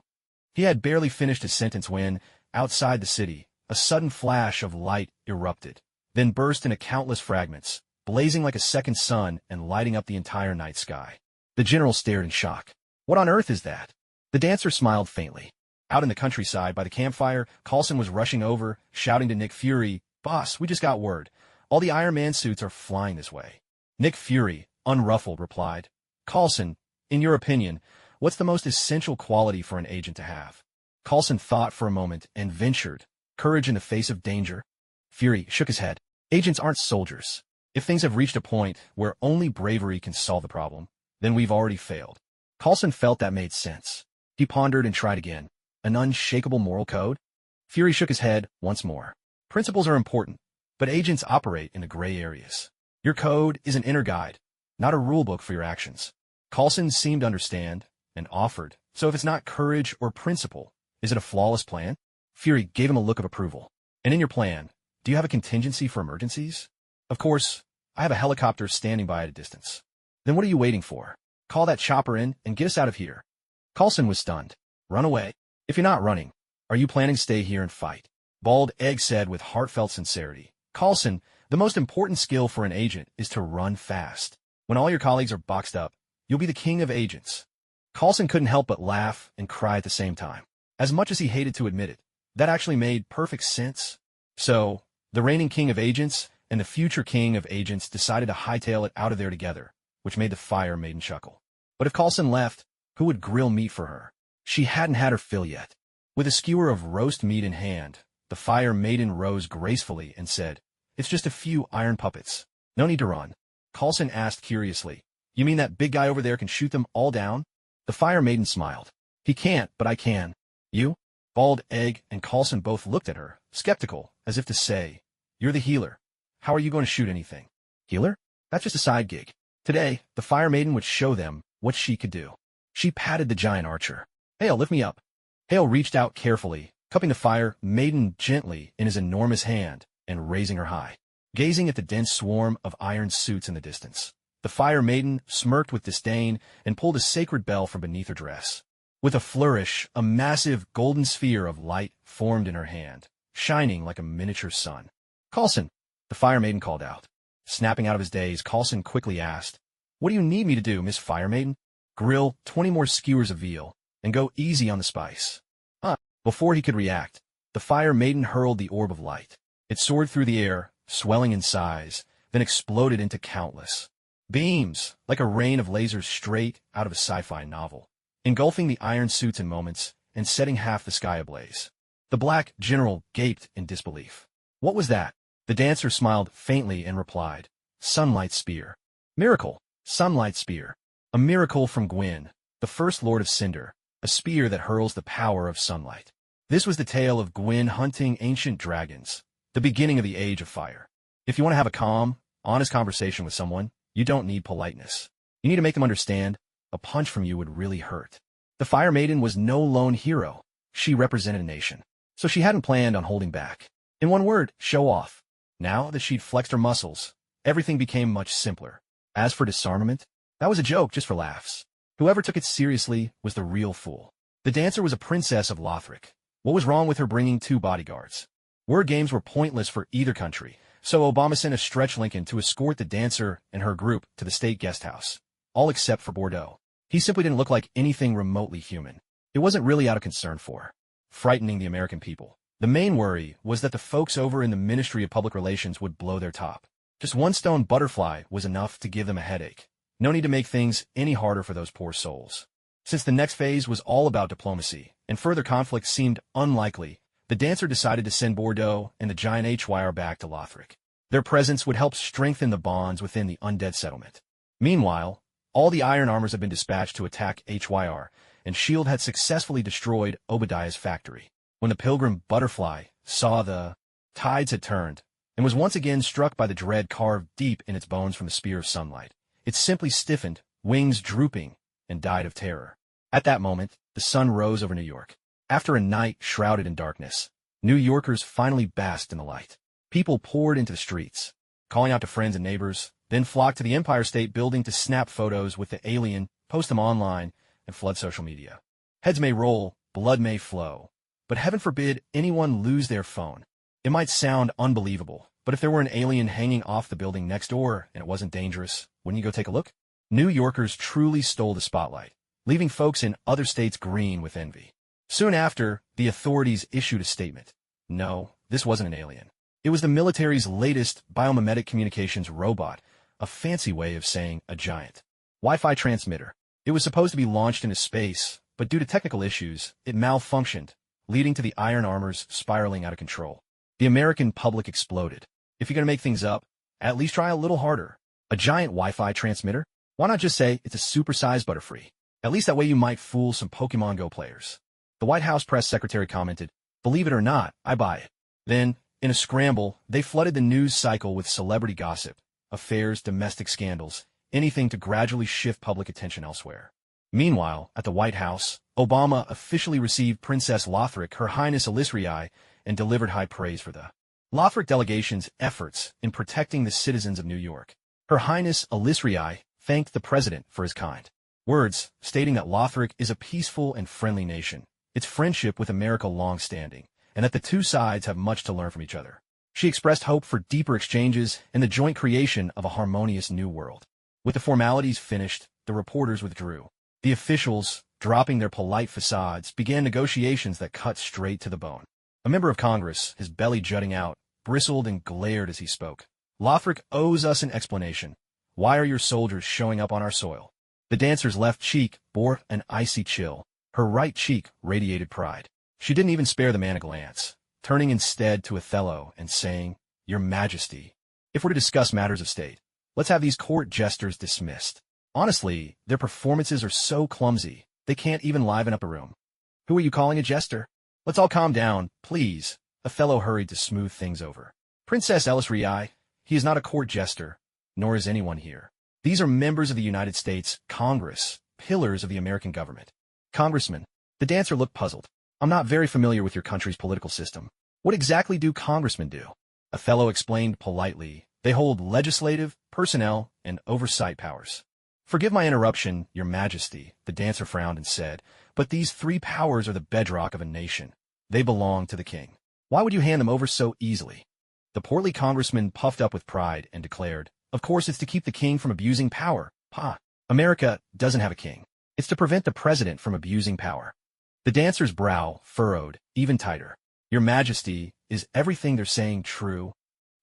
He had barely finished his sentence when, outside the city, a sudden flash of light erupted, then burst into countless fragments, blazing like a second sun and lighting up the entire night sky. The general stared in shock. "What on earth is that?" The dancer smiled faintly. Out in the countryside by the campfire, Coulson was rushing over, shouting to Nick Fury, "Boss, we just got word. All the Iron Man suits are flying this way." Nick Fury, unruffled, replied, "Coulson, in your opinion, what's the most essential quality for an agent to have?" Coulson thought for a moment and ventured, "Courage in the face of danger." Fury shook his head. "Agents aren't soldiers. If things have reached a point where only bravery can solve the problem, then we've already failed." Coulson felt that made sense. He pondered and tried again. An unshakable moral code? Fury shook his head once more. "Principles are important, but agents operate in the gray areas. Your code is an inner guide, not a rulebook for your actions." Coulson seemed to understand and offered, "So if it's not courage or principle, is it a flawless plan?" Fury gave him a look of approval. "And in your plan, do you have a contingency for emergencies?" "Of course, I have a helicopter standing by at a distance." "Then what are you waiting for? Call that chopper in and get us out of here." Coulson was stunned. "Run away? If you're not running, are you planning to stay here and fight?" Bald Egg said with heartfelt sincerity, "Coulson, the most important skill for an agent is to run fast. When all your colleagues are boxed up, you'll be the king of agents." Coulson couldn't help but laugh and cry at the same time. As much as he hated to admit it, that actually made perfect sense. So, the reigning king of agents and the future king of agents decided to hightail it out of there together, which made the Fire Maiden chuckle. But if Coulson left, who would grill meat for her? She hadn't had her fill yet. With a skewer of roast meat in hand, the Fire Maiden rose gracefully and said, "It's just a few iron puppets. No need to run." Coulson asked curiously, "You mean that big guy over there can shoot them all down?" The Fire Maiden smiled. "He can't, but I can." "You?" Bald Egg and Coulson both looked at her, skeptical, as if to say, "You're the healer. How are you going to shoot anything?" "Healer? That's just a side gig." Today, the Fire Maiden would show them what she could do. She patted the giant archer. "Hale, lift me up." Hale reached out carefully, cupping the Fire Maiden gently in his enormous hand and raising her high. Gazing at the dense swarm of iron suits in the distance, the Fire Maiden smirked with disdain and pulled a sacred bell from beneath her dress. With a flourish, a massive golden sphere of light formed in her hand, shining like a miniature sun. "Coulson," the Fire Maiden called out. Snapping out of his daze, Coulson quickly asked, "What do you need me to do, Miss Fire Maiden?" "Grill 20 more skewers of veal, and go easy on the spice." Before he could react, the Fire Maiden hurled the orb of light. It soared through the air, swelling in size, then exploded into countless beams, like a rain of lasers straight out of a sci-fi novel, engulfing the iron suits in moments and setting half the sky ablaze. The black general gaped in disbelief. "What was that?" The dancer smiled faintly and replied, "Sunlight Spear." "Miracle, Sunlight Spear. A miracle from Gwyn, the first Lord of Cinder, a spear that hurls the power of sunlight." This was the tale of Gwyn hunting ancient dragons, the beginning of the Age of Fire. If you want to have a calm, honest conversation with someone, you don't need politeness. You need to make them understand a punch from you would really hurt. The Fire Maiden was no lone hero. She represented a nation. So she hadn't planned on holding back. In one word, show off. Now that she'd flexed her muscles, everything became much simpler. As for disarmament, that was a joke just for laughs. Whoever took it seriously was the real fool. The dancer was a princess of Lothric. What was wrong with her bringing 2 bodyguards? Word games were pointless for either country, so Obama sent a stretch Lincoln to escort the dancer and her group to the state guest house, all except for Bordeaux. He simply didn't look like anything remotely human. It wasn't really out of concern for frightening the American people. The main worry was that the folks over in the Ministry of Public Relations would blow their top. Just one stone butterfly was enough to give them a headache. No need to make things any harder for those poor souls. Since the next phase was all about diplomacy, and further conflict seemed unlikely, the dancer decided to send Bordeaux and the giant HYR back to Lothric. Their presence would help strengthen the bonds within the undead settlement. Meanwhile, all the iron armors had been dispatched to attack HYR, and S.H.I.E.L.D. had successfully destroyed Obadiah's factory. When the pilgrim butterfly saw the tides had turned, and was once again struck by the dread carved deep in its bones from the spear of sunlight, it simply stiffened, wings drooping, and died of terror. At that moment, the sun rose over New York. After a night shrouded in darkness, New Yorkers finally basked in the light. People poured into the streets, calling out to friends and neighbors, then flocked to the Empire State Building to snap photos with the alien, post them online, and flood social media. Heads may roll, blood may flow, but heaven forbid anyone lose their phone. It might sound unbelievable, but if there were an alien hanging off the building next door and it wasn't dangerous, wouldn't you go take a look? New Yorkers truly stole the spotlight, leaving folks in other states green with envy. Soon after, the authorities issued a statement. No, this wasn't an alien. It was the military's latest biomimetic communications robot, a fancy way of saying a giant Wi-Fi transmitter. It was supposed to be launched into space, but due to technical issues, it malfunctioned, leading to the iron armors spiraling out of control. The American public exploded. If you're going to make things up, at least try a little harder. A giant Wi-Fi transmitter? Why not just say it's a supersized Butterfree? At least that way you might fool some Pokemon Go players. The White House press secretary commented, "Believe it or not, I buy it." Then, in a scramble, they flooded the news cycle with celebrity gossip, affairs, domestic scandals, anything to gradually shift public attention elsewhere. Meanwhile, at the White House, Obama officially received Princess Lothric, Her Highness Elisriai, and delivered high praise for the Lothric delegation's efforts in protecting the citizens of New York. Her Highness Elisriai thanked the president for his kind words, stating that Lothric is a peaceful and friendly nation, its friendship with America long-standing, and that the two sides have much to learn from each other. She expressed hope for deeper exchanges and the joint creation of a harmonious new world. With the formalities finished, the reporters withdrew. The officials, dropping their polite facades, began negotiations that cut straight to the bone. A member of Congress, his belly jutting out, bristled and glared as he spoke. "Lothric owes us an explanation. Why are your soldiers showing up on our soil?" The dancer's left cheek bore an icy chill. Her right cheek radiated pride. She didn't even spare the man a glance, turning instead to Othello and saying, "Your Majesty, if we're to discuss matters of state, let's have these court jesters dismissed. Honestly, their performances are so clumsy, they can't even liven up a room." "Who are you calling a jester? Let's all calm down, please." Othello hurried to smooth things over. "Princess Elisriai, he is not a court jester, nor is anyone here. These are members of the United States Congress, pillars of the American government." "Congressman," the dancer looked puzzled. "I'm not very familiar with your country's political system. What exactly do congressmen do?" Othello explained politely. "They hold legislative, personnel, and oversight powers." "Forgive my interruption, Your Majesty," the dancer frowned and said, "but these three powers are the bedrock of a nation. They belong to the king. Why would you hand them over so easily?" The portly congressman puffed up with pride and declared, "Of course it's to keep the king from abusing power. America doesn't have a king. It's to prevent the president from abusing power." The dancer's brow furrowed even tighter. "Your Majesty, is everything they're saying true?"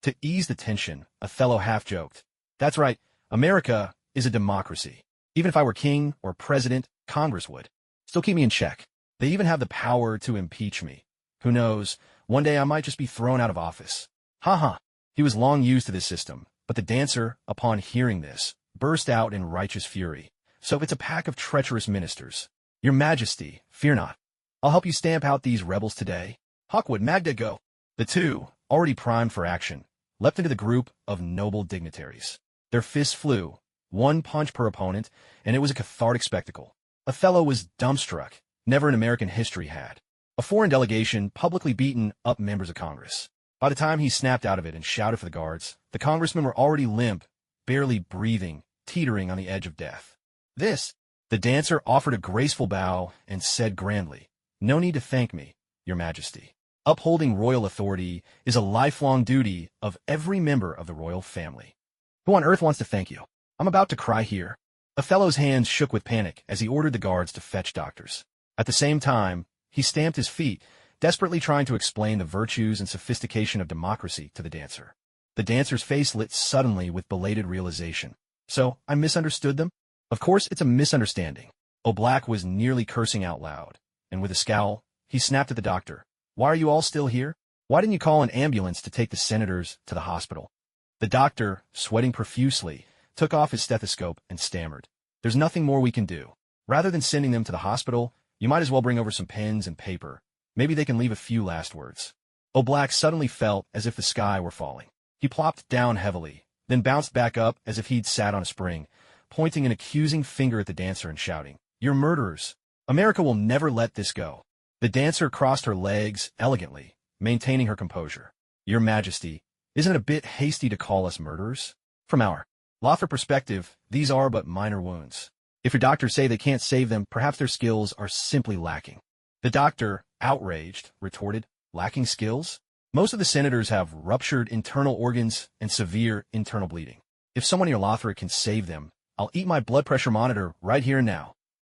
To ease the tension, Othello half-joked, "That's right, America is a democracy. Even if I were king or president, Congress would still keep me in check. They even have the power to impeach me. Who knows, one day I might just be thrown out of office." Ha ha. He was long used to this system, but the dancer, upon hearing this, burst out in righteous fury. "So it's a pack of treacherous ministers. Your Majesty, fear not. I'll help you stamp out these rebels today. Hawkwood, Magda, go." The two, already primed for action, leapt into the group of noble dignitaries. Their fists flew, one punch per opponent, and it was a cathartic spectacle. Othello was dumbstruck, never in American history had a foreign delegation publicly beaten up members of Congress. By the time he snapped out of it and shouted for the guards, the congressmen were already limp, barely breathing, teetering on the edge of death. The dancer offered a graceful bow and said grandly, "No need to thank me, Your Majesty. Upholding royal authority is a lifelong duty of every member of the royal family. Who on earth wants to thank you? I'm about to cry here." Othello's hands shook with panic as he ordered the guards to fetch doctors. At the same time, he stamped his feet, desperately trying to explain the virtues and sophistication of democracy to the dancer. The dancer's face lit suddenly with belated realization. So, I misunderstood them? Of course, it's a misunderstanding. O'Black was nearly cursing out loud, and with a scowl, he snapped at the doctor. "Why are you all still here? Why didn't you call an ambulance to take the senators to the hospital?" The doctor, sweating profusely, took off his stethoscope and stammered. "There's nothing more we can do. Rather than sending them to the hospital, you might as well bring over some pens and paper. Maybe they can leave a few last words." O'Black suddenly felt as if the sky were falling. He plopped down heavily, then bounced back up as if he'd sat on a spring, pointing an accusing finger at the dancer and shouting, "You're murderers. America will never let this go." The dancer crossed her legs elegantly, maintaining her composure. "Your Majesty, isn't it a bit hasty to call us murderers? From our Lothrop perspective, these are but minor wounds. If your doctors say they can't save them, perhaps their skills are simply lacking." The doctor, outraged, retorted, "Lacking skills? Most of the senators have ruptured internal organs and severe internal bleeding. If someone near Lothrop can save them, I'll eat my blood pressure monitor right here and now."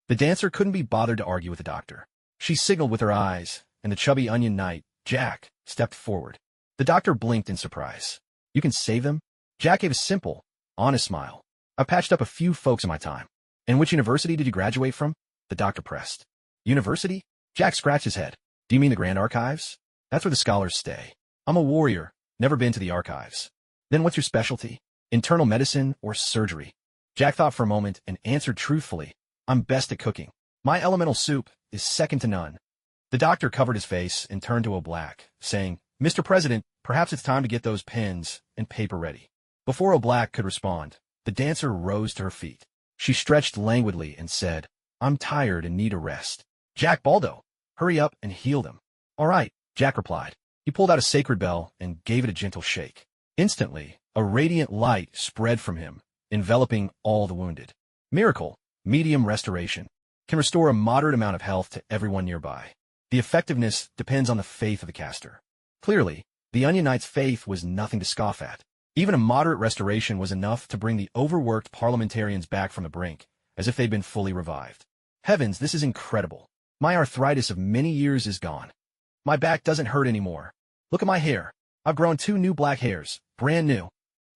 The dancer couldn't be bothered to argue with the doctor. She signaled with her eyes, and the chubby onion knight, Jack, stepped forward. The doctor blinked in surprise. "You can save them?" Jack gave a simple, honest smile. "I've patched up a few folks in my time." "And which university did you graduate from?" the doctor pressed. "University?" Jack scratched his head. "Do you mean the Grand Archives? That's where the scholars stay. I'm a warrior, never been to the archives." "Then what's your specialty? Internal medicine or surgery?" Jack thought for a moment and answered truthfully, "I'm best at cooking. My elemental soup is second to none." The doctor covered his face and turned to O'Black, saying, "Mr. President, perhaps it's time to get those pens and paper ready." Before O'Black could respond, the dancer rose to her feet. She stretched languidly and said, "I'm tired and need a rest." "Jack Baldo, hurry up and heal them." "All right," Jack replied. He pulled out a sacred bell and gave it a gentle shake. Instantly, a radiant light spread from him, enveloping all the wounded. Miracle, medium restoration, can restore a moderate amount of health to everyone nearby. The effectiveness depends on the faith of the caster. Clearly, the Onion Knight's faith was nothing to scoff at. Even a moderate restoration was enough to bring the overworked parliamentarians back from the brink, as if they'd been fully revived. Heavens, this is incredible. My arthritis of many years is gone. My back doesn't hurt anymore. Look at my hair. I've grown 2 new black hairs, brand new.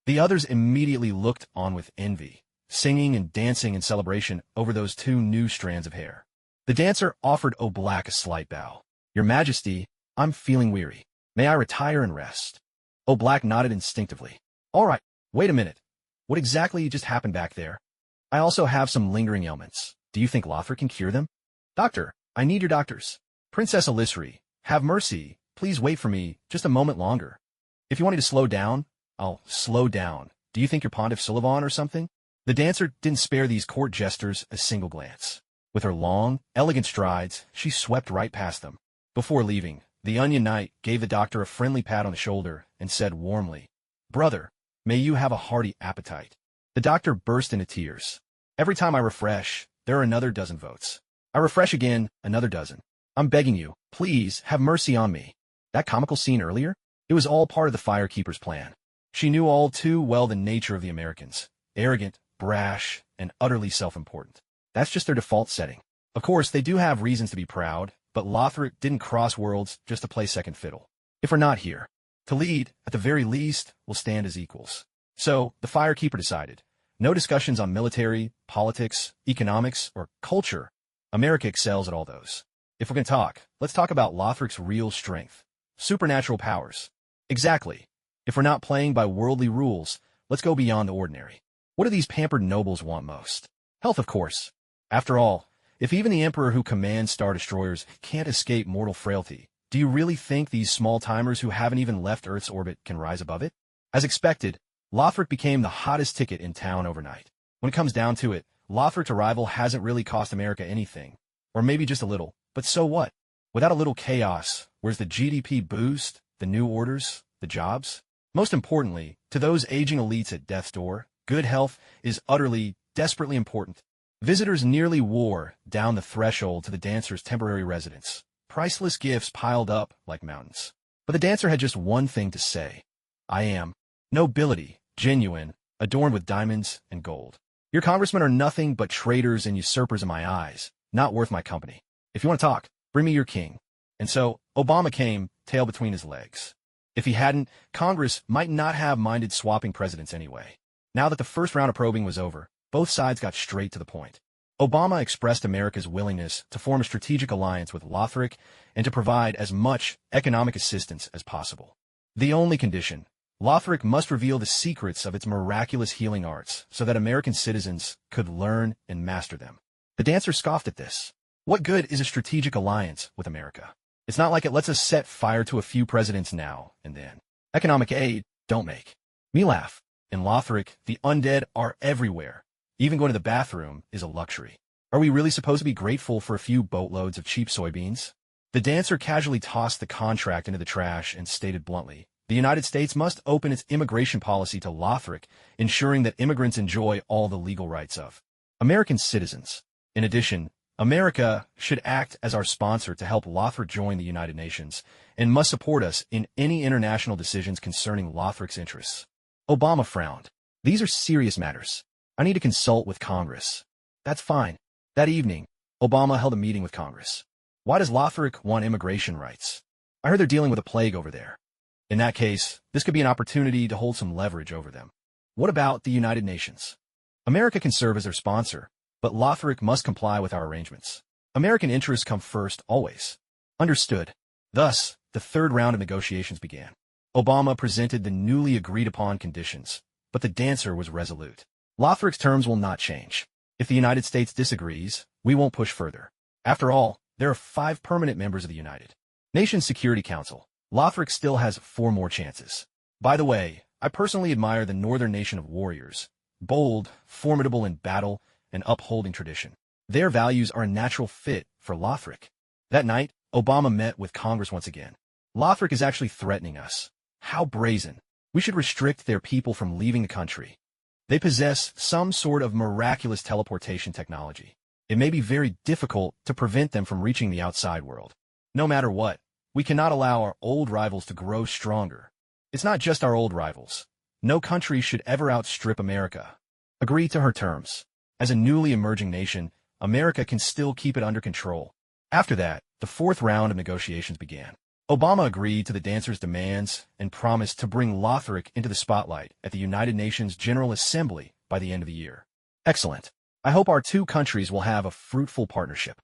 The others immediately looked on with envy, singing and dancing in celebration over those 2 new strands of hair. The dancer offered O'Black a slight bow. "Your Majesty, I'm feeling weary. May I retire and rest?" O'Black nodded instinctively. "All right, wait a minute. What exactly just happened back there? I also have some lingering ailments. Do you think Lothrop can cure them?" "Doctor, I need your doctors. Princess Elisri, have mercy. Please wait for me just a moment longer. If you want me to slow down, I'll slow down. Do you think you're Pontiff Sulivan or something?" The dancer didn't spare these court jesters a single glance. With her long, elegant strides, she swept right past them. Before leaving, the Onion Knight gave the doctor a friendly pat on the shoulder and said warmly, "Brother, may you have a hearty appetite." The doctor burst into tears. "Every time I refresh, there are another dozen votes. I refresh again, another dozen. I'm begging you, please, have mercy on me." That comical scene earlier? It was all part of the Firekeeper's plan. She knew all too well the nature of the Americans. Arrogant, brash, and utterly self-important. That's just their default setting. Of course, they do have reasons to be proud, but Lothrop didn't cross worlds just to play second fiddle. If we're not here to lead, at the very least, we'll stand as equals. So, the Firekeeper decided, no discussions on military, politics, economics, or culture. America excels at all those. If we're going to talk, let's talk about Lothrop's real strength. Supernatural powers. Exactly. If we're not playing by worldly rules, let's go beyond the ordinary. What do these pampered nobles want most? Health, of course. After all, if even the Emperor who commands Star Destroyers can't escape mortal frailty, do you really think these small-timers who haven't even left Earth's orbit can rise above it? As expected, Lothric became the hottest ticket in town overnight. When it comes down to it, Lothric's arrival hasn't really cost America anything. Or maybe just a little, but so what? Without a little chaos, where's the GDP boost, the new orders, the jobs? Most importantly, to those aging elites at death's door, good health is utterly, desperately important. Visitors nearly wore down the threshold to the dancer's temporary residence. Priceless gifts piled up like mountains. But the dancer had just one thing to say. I am nobility, genuine, adorned with diamonds and gold. Your congressmen are nothing but traitors and usurpers in my eyes, not worth my company. If you want to talk, bring me your king. And so, Obama came, tail between his legs. If he hadn't, Congress might not have minded swapping presidents anyway. Now that the first round of probing was over, both sides got straight to the point. Obama expressed America's willingness to form a strategic alliance with Lothric and to provide as much economic assistance as possible. The only condition, Lothric must reveal the secrets of its miraculous healing arts so that American citizens could learn and master them. The dancer scoffed at this. What good is a strategic alliance with America? It's not like it lets us set fire to a few presidents now and then. Economic aid don't make me laugh. In Lothric, the undead are everywhere. Even going to the bathroom is a luxury. Are we really supposed to be grateful for a few boatloads of cheap soybeans? The dancer casually tossed the contract into the trash and stated bluntly, the United States must open its immigration policy to Lothric, ensuring that immigrants enjoy all the legal rights of American citizens. In addition, America should act as our sponsor to help Lothric join the United Nations and must support us in any international decisions concerning Lothric's interests. Obama frowned. These are serious matters. I need to consult with Congress. That's fine. That evening, Obama held a meeting with Congress. Why does Lothric want immigration rights? I heard they're dealing with a plague over there. In that case, this could be an opportunity to hold some leverage over them. What about the United Nations? America can serve as their sponsor, but Lothric must comply with our arrangements. American interests come first, always. Understood. Thus, the third round of negotiations began. Obama presented the newly agreed-upon conditions, but the dancer was resolute. Lothric's terms will not change. If the United States disagrees, we won't push further. After all, there are 5 permanent members of the United Nations Security Council. Lothric still has 4 more chances. By the way, I personally admire the northern nation of warriors. Bold, formidable in battle, and upholding tradition. Their values are a natural fit for Lothric. That night, Obama met with Congress once again. Lothric is actually threatening us. How brazen. We should restrict their people from leaving the country. They possess some sort of miraculous teleportation technology. It may be very difficult to prevent them from reaching the outside world. No matter what, we cannot allow our old rivals to grow stronger. It's not just our old rivals. No country should ever outstrip America. Agree to her terms. As a newly emerging nation, America can still keep it under control. After that, the 4th round of negotiations began. Obama agreed to the dancer's demands and promised to bring Lothric into the spotlight at the United Nations General Assembly by the end of the year. Excellent. I hope our 2 countries will have a fruitful partnership.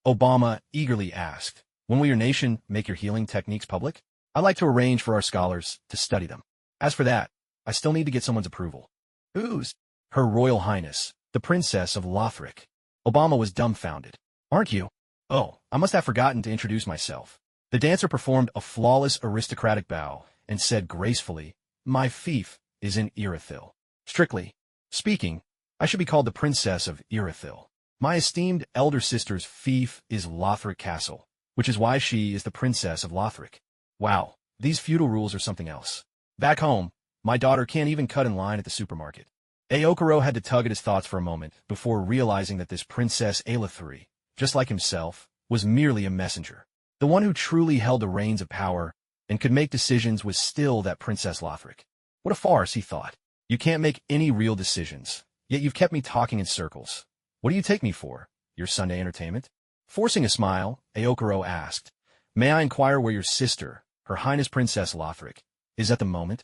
Obama eagerly asked, when will your nation make your healing techniques public? I'd like to arrange for our scholars to study them. As for that, I still need to get someone's approval. Whose? Her Royal Highness, the Princess of Lothric. Obama was dumbfounded. Aren't you? Oh, I must have forgotten to introduce myself. The dancer performed a flawless aristocratic bow and said gracefully, my fief is in Irithyll. Strictly speaking, I should be called the Princess of Irithyll. My esteemed elder sister's fief is Lothric Castle, which is why she is the Princess of Lothric. Wow, these feudal rules are something else. Back home, my daughter can't even cut in line at the supermarket. Aokoro had to tug at his thoughts for a moment before realizing that this Princess Aelithri, just like himself, was merely a messenger. The one who truly held the reins of power and could make decisions was still that Princess Lothric. What a farce, he thought. You can't make any real decisions, yet you've kept me talking in circles. What do you take me for? Your Sunday entertainment? Forcing a smile, Aokoro asked, may I inquire where your sister, Her Highness Princess Lothric, is at the moment?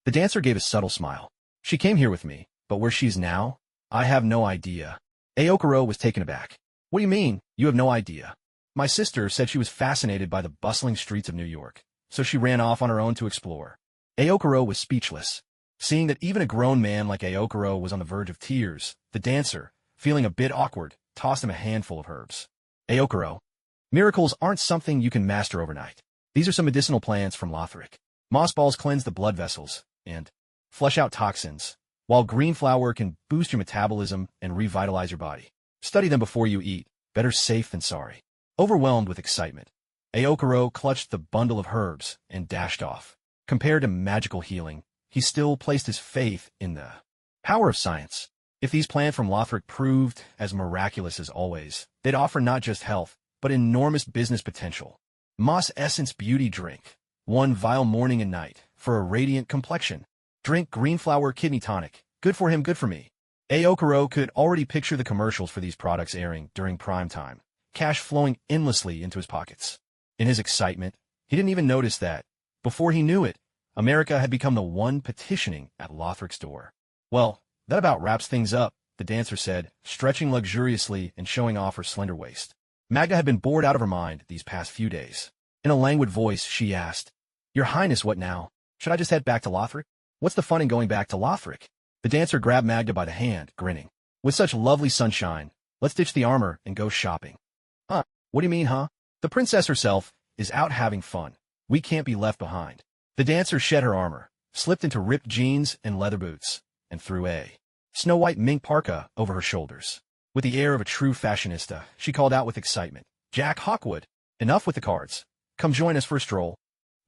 The dancer gave a subtle smile. She came here with me, but where she's now? I have no idea. Aokoro was taken aback. What do you mean, you have no idea? My sister said she was fascinated by the bustling streets of New York, so she ran off on her own to explore. Aokoro was speechless. Seeing that even a grown man like Aokoro was on the verge of tears, the dancer, feeling a bit awkward, tossed him a handful of herbs. Aokoro, miracles aren't something you can master overnight. These are some medicinal plants from Lothric. Moss balls cleanse the blood vessels, and flush out toxins, while green flower can boost your metabolism and revitalize your body. Study them before you eat. Better safe than sorry. Overwhelmed with excitement, Aokoro clutched the bundle of herbs and dashed off. Compared to magical healing, he still placed his faith in the power of science. If these plants from Lothric proved as miraculous as always, they'd offer not just health, but enormous business potential. Moss Essence Beauty Drink. 1 vial morning and night for a radiant complexion. Drink green flower kidney tonic. Good for him, good for me. Aokoro could already picture the commercials for these products airing during prime time, cash flowing endlessly into his pockets. In his excitement, he didn't even notice that, before he knew it, America had become the one petitioning at Lothric's door. Well, that about wraps things up, the dancer said, stretching luxuriously and showing off her slender waist. Magda had been bored out of her mind these past few days. In a languid voice, she asked, "Your Highness, what now? Should I just head back to Lothric? What's the fun in going back to Lothric?" The dancer grabbed Magda by the hand, grinning. "With such lovely sunshine, let's ditch the armor and go shopping." "Huh? What do you mean, huh? The princess herself is out having fun. We can't be left behind." The dancer shed her armor, slipped into ripped jeans and leather boots, and threw a snow-white mink parka over her shoulders. With the air of a true fashionista, she called out with excitement, "Jack Hawkwood, enough with the cards. Come join us for a stroll."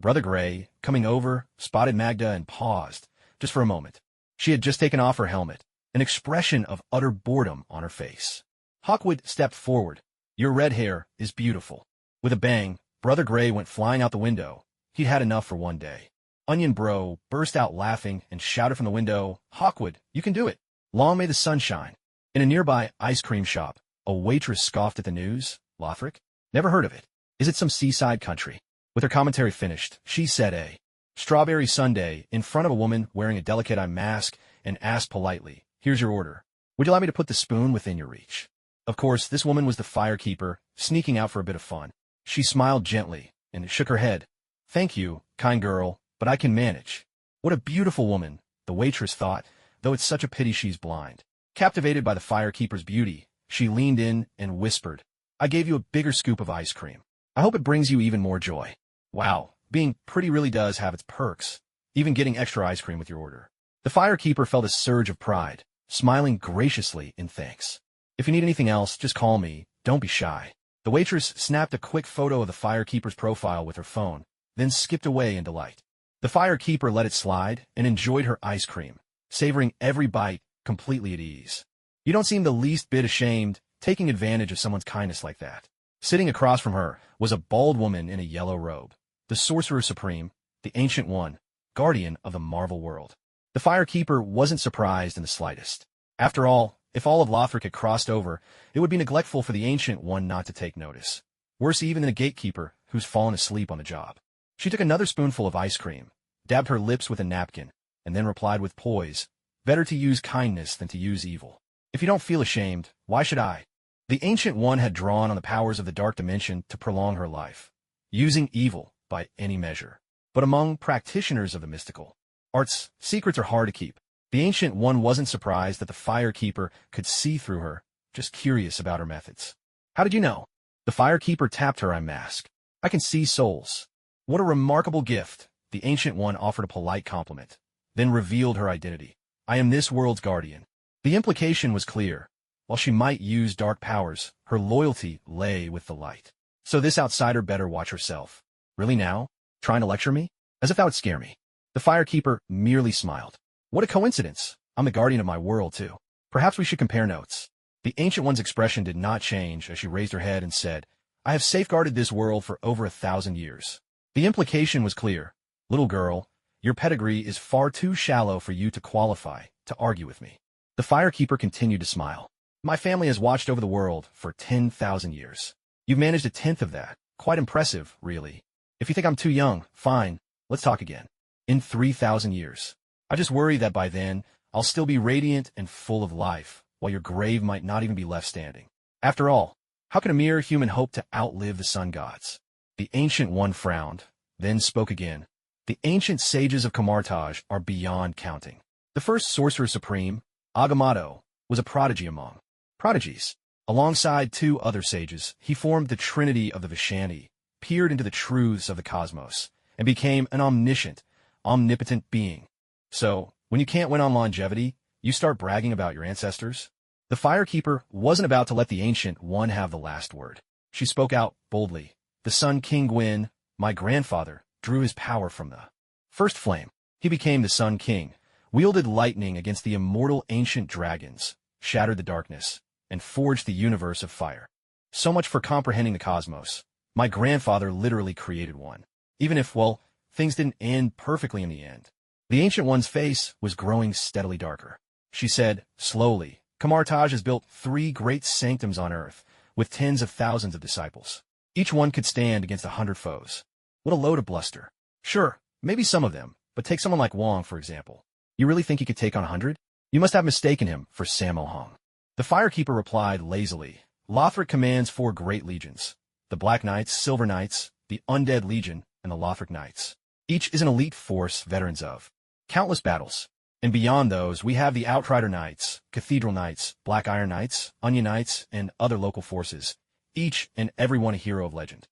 Brother Gray, coming over, spotted Magda and paused, just for a moment. She had just taken off her helmet, an expression of utter boredom on her face. Hawkwood stepped forward. "Your red hair is beautiful." With a bang, Brother Gray went flying out the window. He'd had enough for one day. Onion Bro burst out laughing and shouted from the window, "Hawkwood, you can do it. Long may the sun shine." In a nearby ice cream shop, a waitress scoffed at the news. "Lothric? Never heard of it. Is it some seaside country?" With her commentary finished, she said a strawberry sundae in front of a woman wearing a delicate eye mask and asked politely, "Here's your order. Would you like me to put the spoon within your reach?" Of course, this woman was the firekeeper, sneaking out for a bit of fun. She smiled gently and shook her head. "Thank you, kind girl, but I can manage." What a beautiful woman, the waitress thought, though it's such a pity she's blind. Captivated by the firekeeper's beauty, she leaned in and whispered, "I gave you a bigger scoop of ice cream. I hope it brings you even more joy." Wow, being pretty really does have its perks, even getting extra ice cream with your order. The firekeeper felt a surge of pride, smiling graciously in thanks. "If you need anything else, just call me. Don't be shy." The waitress snapped a quick photo of the firekeeper's profile with her phone, then skipped away in delight. The firekeeper let it slide and enjoyed her ice cream, savoring every bite, completely at ease. You don't seem the least bit ashamed, taking advantage of someone's kindness like that. Sitting across from her was a bald woman in a yellow robe, the Sorcerer Supreme, the Ancient One, guardian of the Marvel world. The firekeeper wasn't surprised in the slightest. After all, if all of Lothric had crossed over, it would be neglectful for the Ancient One not to take notice. Worse even than a gatekeeper who's fallen asleep on the job. She took another spoonful of ice cream, dabbed her lips with a napkin, and then replied with poise, "Better to use kindness than to use evil. If you don't feel ashamed, why should I?" The Ancient One had drawn on the powers of the Dark Dimension to prolong her life, using evil by any measure. But among practitioners of the mystical arts, secrets are hard to keep. The Ancient One wasn't surprised that the firekeeper could see through her, just curious about her methods. "How did you know?" The firekeeper tapped her eye mask. "I can see souls." What a remarkable gift. The Ancient One offered a polite compliment, then revealed her identity. "I am this world's guardian." The implication was clear. While she might use dark powers, her loyalty lay with the light. So this outsider better watch herself. "Really now? Trying to lecture me? As if that would scare me." The firekeeper merely smiled. "What a coincidence. I'm the guardian of my world, too. Perhaps we should compare notes." The Ancient One's expression did not change as she raised her head and said, "I have safeguarded this world for over 1,000 years. The implication was clear. Little girl, your pedigree is far too shallow for you to qualify to argue with me." The firekeeper continued to smile. "My family has watched over the world for 10,000 years. You've managed a tenth of that. Quite impressive, really. If you think I'm too young, fine, let's talk again. In 3,000 years. I just worry that by then, I'll still be radiant and full of life, while your grave might not even be left standing. After all, how can a mere human hope to outlive the sun gods?" The Ancient One frowned, then spoke again. "The ancient sages of Camartage are beyond counting. The first Sorcerer Supreme, Agamotto, was a prodigy among prodigies. Alongside 2 other sages, he formed the Trinity of the Vishani, peered into the truths of the cosmos, and became an omniscient, omnipotent being. So, When you can't win on longevity, you start bragging about your ancestors. The Firekeeper wasn't about to let the Ancient One have the last word. She spoke out boldly. The Sun King Gwyn, my grandfather, drew his power from the first flame. He became the Sun King, wielded lightning against the immortal ancient dragons, shattered the darkness, and forged the universe of fire. So much for comprehending the cosmos. My grandfather literally created one. Even if, well, things didn't end perfectly in the end. The Ancient One's face was growing steadily darker. She said, slowly, Kamartaj has built 3 great sanctums on Earth, with tens of thousands of disciples. Each one could stand against 100 foes. What a load of bluster. Sure, maybe some of them, but take someone like Wong, for example. You really think he could take on 100? You must have mistaken him for Sammo Hung. The Firekeeper replied lazily, Lothric commands 4 great legions. The Black Knights, Silver Knights, the Undead Legion, and the Lothric Knights. Each is an elite force veterans of countless battles. And beyond those, we have the Outrider Knights, Cathedral Knights, Black Iron Knights, Onion Knights, and other local forces, each and every one a hero of legend.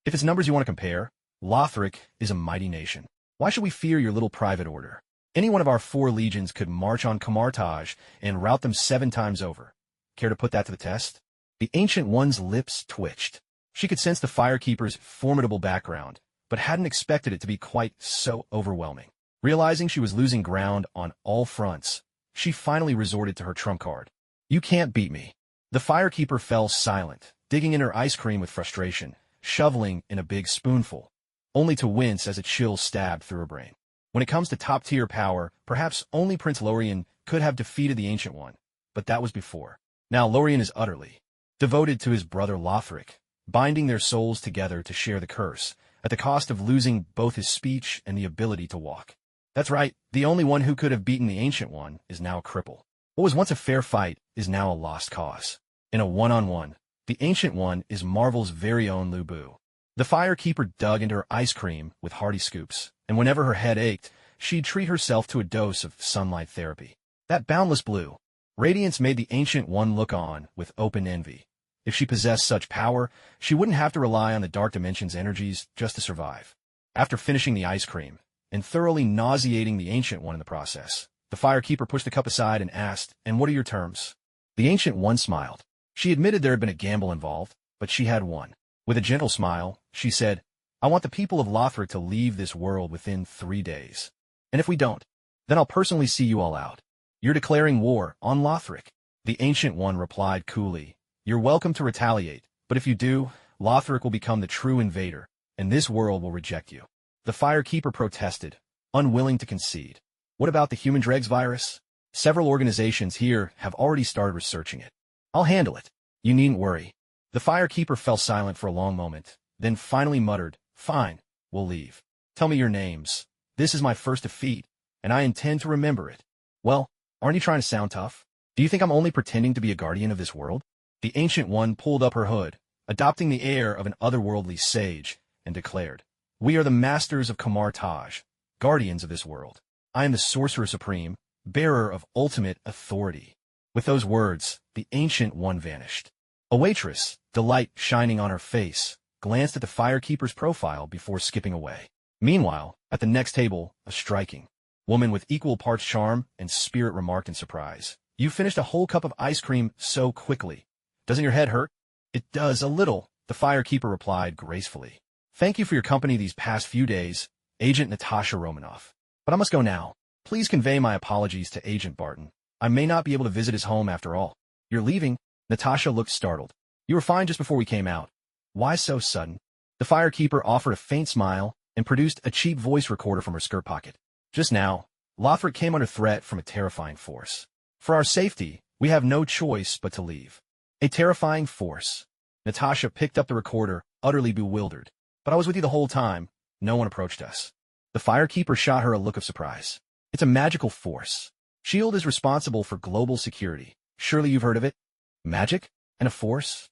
If it's numbers you want to compare, Lothric is a mighty nation. Why should we fear your little private order? Any one of our 4 legions could march on Kamartaj and rout them 7 times over. Care to put that to the test? The Ancient One's lips twitched. She could sense the Firekeeper's formidable background, but hadn't expected it to be quite so overwhelming. Realizing she was losing ground on all fronts, she finally resorted to her trump card. You can't beat me. The Firekeeper fell silent, digging in her ice cream with frustration, shoveling in a big spoonful, only to wince as a chill stabbed through her brain. When it comes to top-tier power, perhaps only Prince Lorien could have defeated the Ancient One, but that was before. Now Lorien is utterly devoted to his brother Lothric, binding their souls together to share the curse, at the cost of losing both his speech and the ability to walk. That's right, the only one who could have beaten the Ancient One is now a cripple. What was once a fair fight is now a lost cause. In a one-on-one, the Ancient One is Marvel's very own Lu Bu. The Firekeeper dug into her ice cream with hearty scoops, and whenever her head ached, she'd treat herself to a dose of sunlight therapy. That boundless blue radiance made the Ancient One look on with open envy. If she possessed such power, she wouldn't have to rely on the Dark Dimension's energies just to survive. After finishing the ice cream, and thoroughly nauseating the Ancient One in the process, the Firekeeper pushed the cup aside and asked, and what are your terms? The Ancient One smiled. She admitted there had been a gamble involved, but she had won. With a gentle smile, she said, I want the people of Lothric to leave this world within 3 days. And if we don't, then I'll personally see you all out. You're declaring war on Lothric. The Ancient One replied coolly, You're welcome to retaliate, but if you do, Lothric will become the true invader, and this world will reject you. The Firekeeper protested, unwilling to concede. What about the human dregs virus? Several organizations here have already started researching it. I'll handle it. You needn't worry. The Firekeeper fell silent for a long moment, then finally muttered, Fine, we'll leave. Tell me your names. This is my first defeat, and I intend to remember it. Well, aren't you trying to sound tough? Do you think I'm only pretending to be a guardian of this world? The Ancient One pulled up her hood, adopting the air of an otherworldly sage, and declared, We are the masters of Kamartaj, guardians of this world. I am the Sorcerer Supreme, bearer of ultimate authority. With those words, the Ancient One vanished. A waitress, delight shining on her face, glanced at the Firekeeper's profile before skipping away. Meanwhile, at the next table, a striking woman with equal parts charm and spirit remarked in surprise, You finished a whole cup of ice cream so quickly. Doesn't your head hurt? It does a little, the Firekeeper replied gracefully. Thank you for your company these past few days, Agent Natasha Romanoff. But I must go now. Please convey my apologies to Agent Barton. I may not be able to visit his home after all. You're leaving? Natasha looked startled. You were fine just before we came out. Why so sudden? The Firekeeper offered a faint smile and produced a cheap voice recorder from her skirt pocket. Just now, Lothric came under threat from a terrifying force. For our safety, we have no choice but to leave. A terrifying force. Natasha picked up the recorder, utterly bewildered. But I was with you the whole time. No one approached us. The Firekeeper shot her a look of surprise. It's a magical force. S.H.I.E.L.D. is responsible for global security. Surely you've heard of it? Magic? And a force?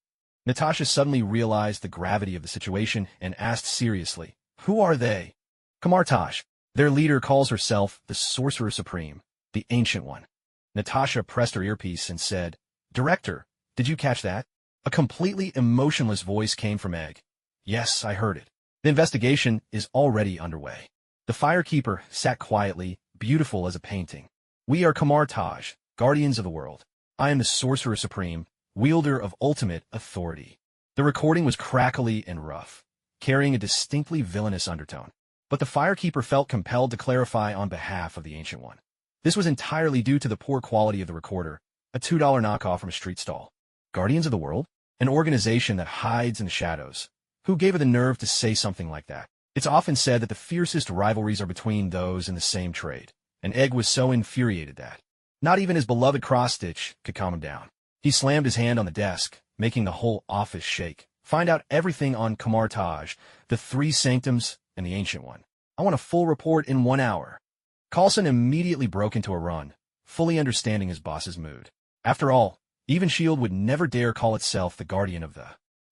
Natasha suddenly realized the gravity of the situation and asked seriously, Who are they? Kamartaj. Their leader calls herself the Sorcerer Supreme, the Ancient One. Natasha pressed her earpiece and said, Director, did you catch that? A completely emotionless voice came from Egg. Yes, I heard it. The investigation is already underway. The Firekeeper sat quietly, beautiful as a painting. We are Taj, guardians of the world. I am the Sorcerer Supreme, wielder of ultimate authority. The recording was crackly and rough, carrying a distinctly villainous undertone. But the Firekeeper felt compelled to clarify on behalf of the Ancient One. This was entirely due to the poor quality of the recorder, a $2 knockoff from a street stall. Guardians of the World? An organization that hides in the shadows. Who gave her the nerve to say something like that? It's often said that the fiercest rivalries are between those in the same trade, and Egg was so infuriated that not even his beloved cross-stitch could calm him down. He slammed his hand on the desk, making the whole office shake. Find out everything on Taj, the Three Sanctums, and the Ancient One. I want a full report in 1 hour. Coulson immediately broke into a run, fully understanding his boss's mood. After all, even S.H.I.E.L.D. would never dare call itself the guardian of the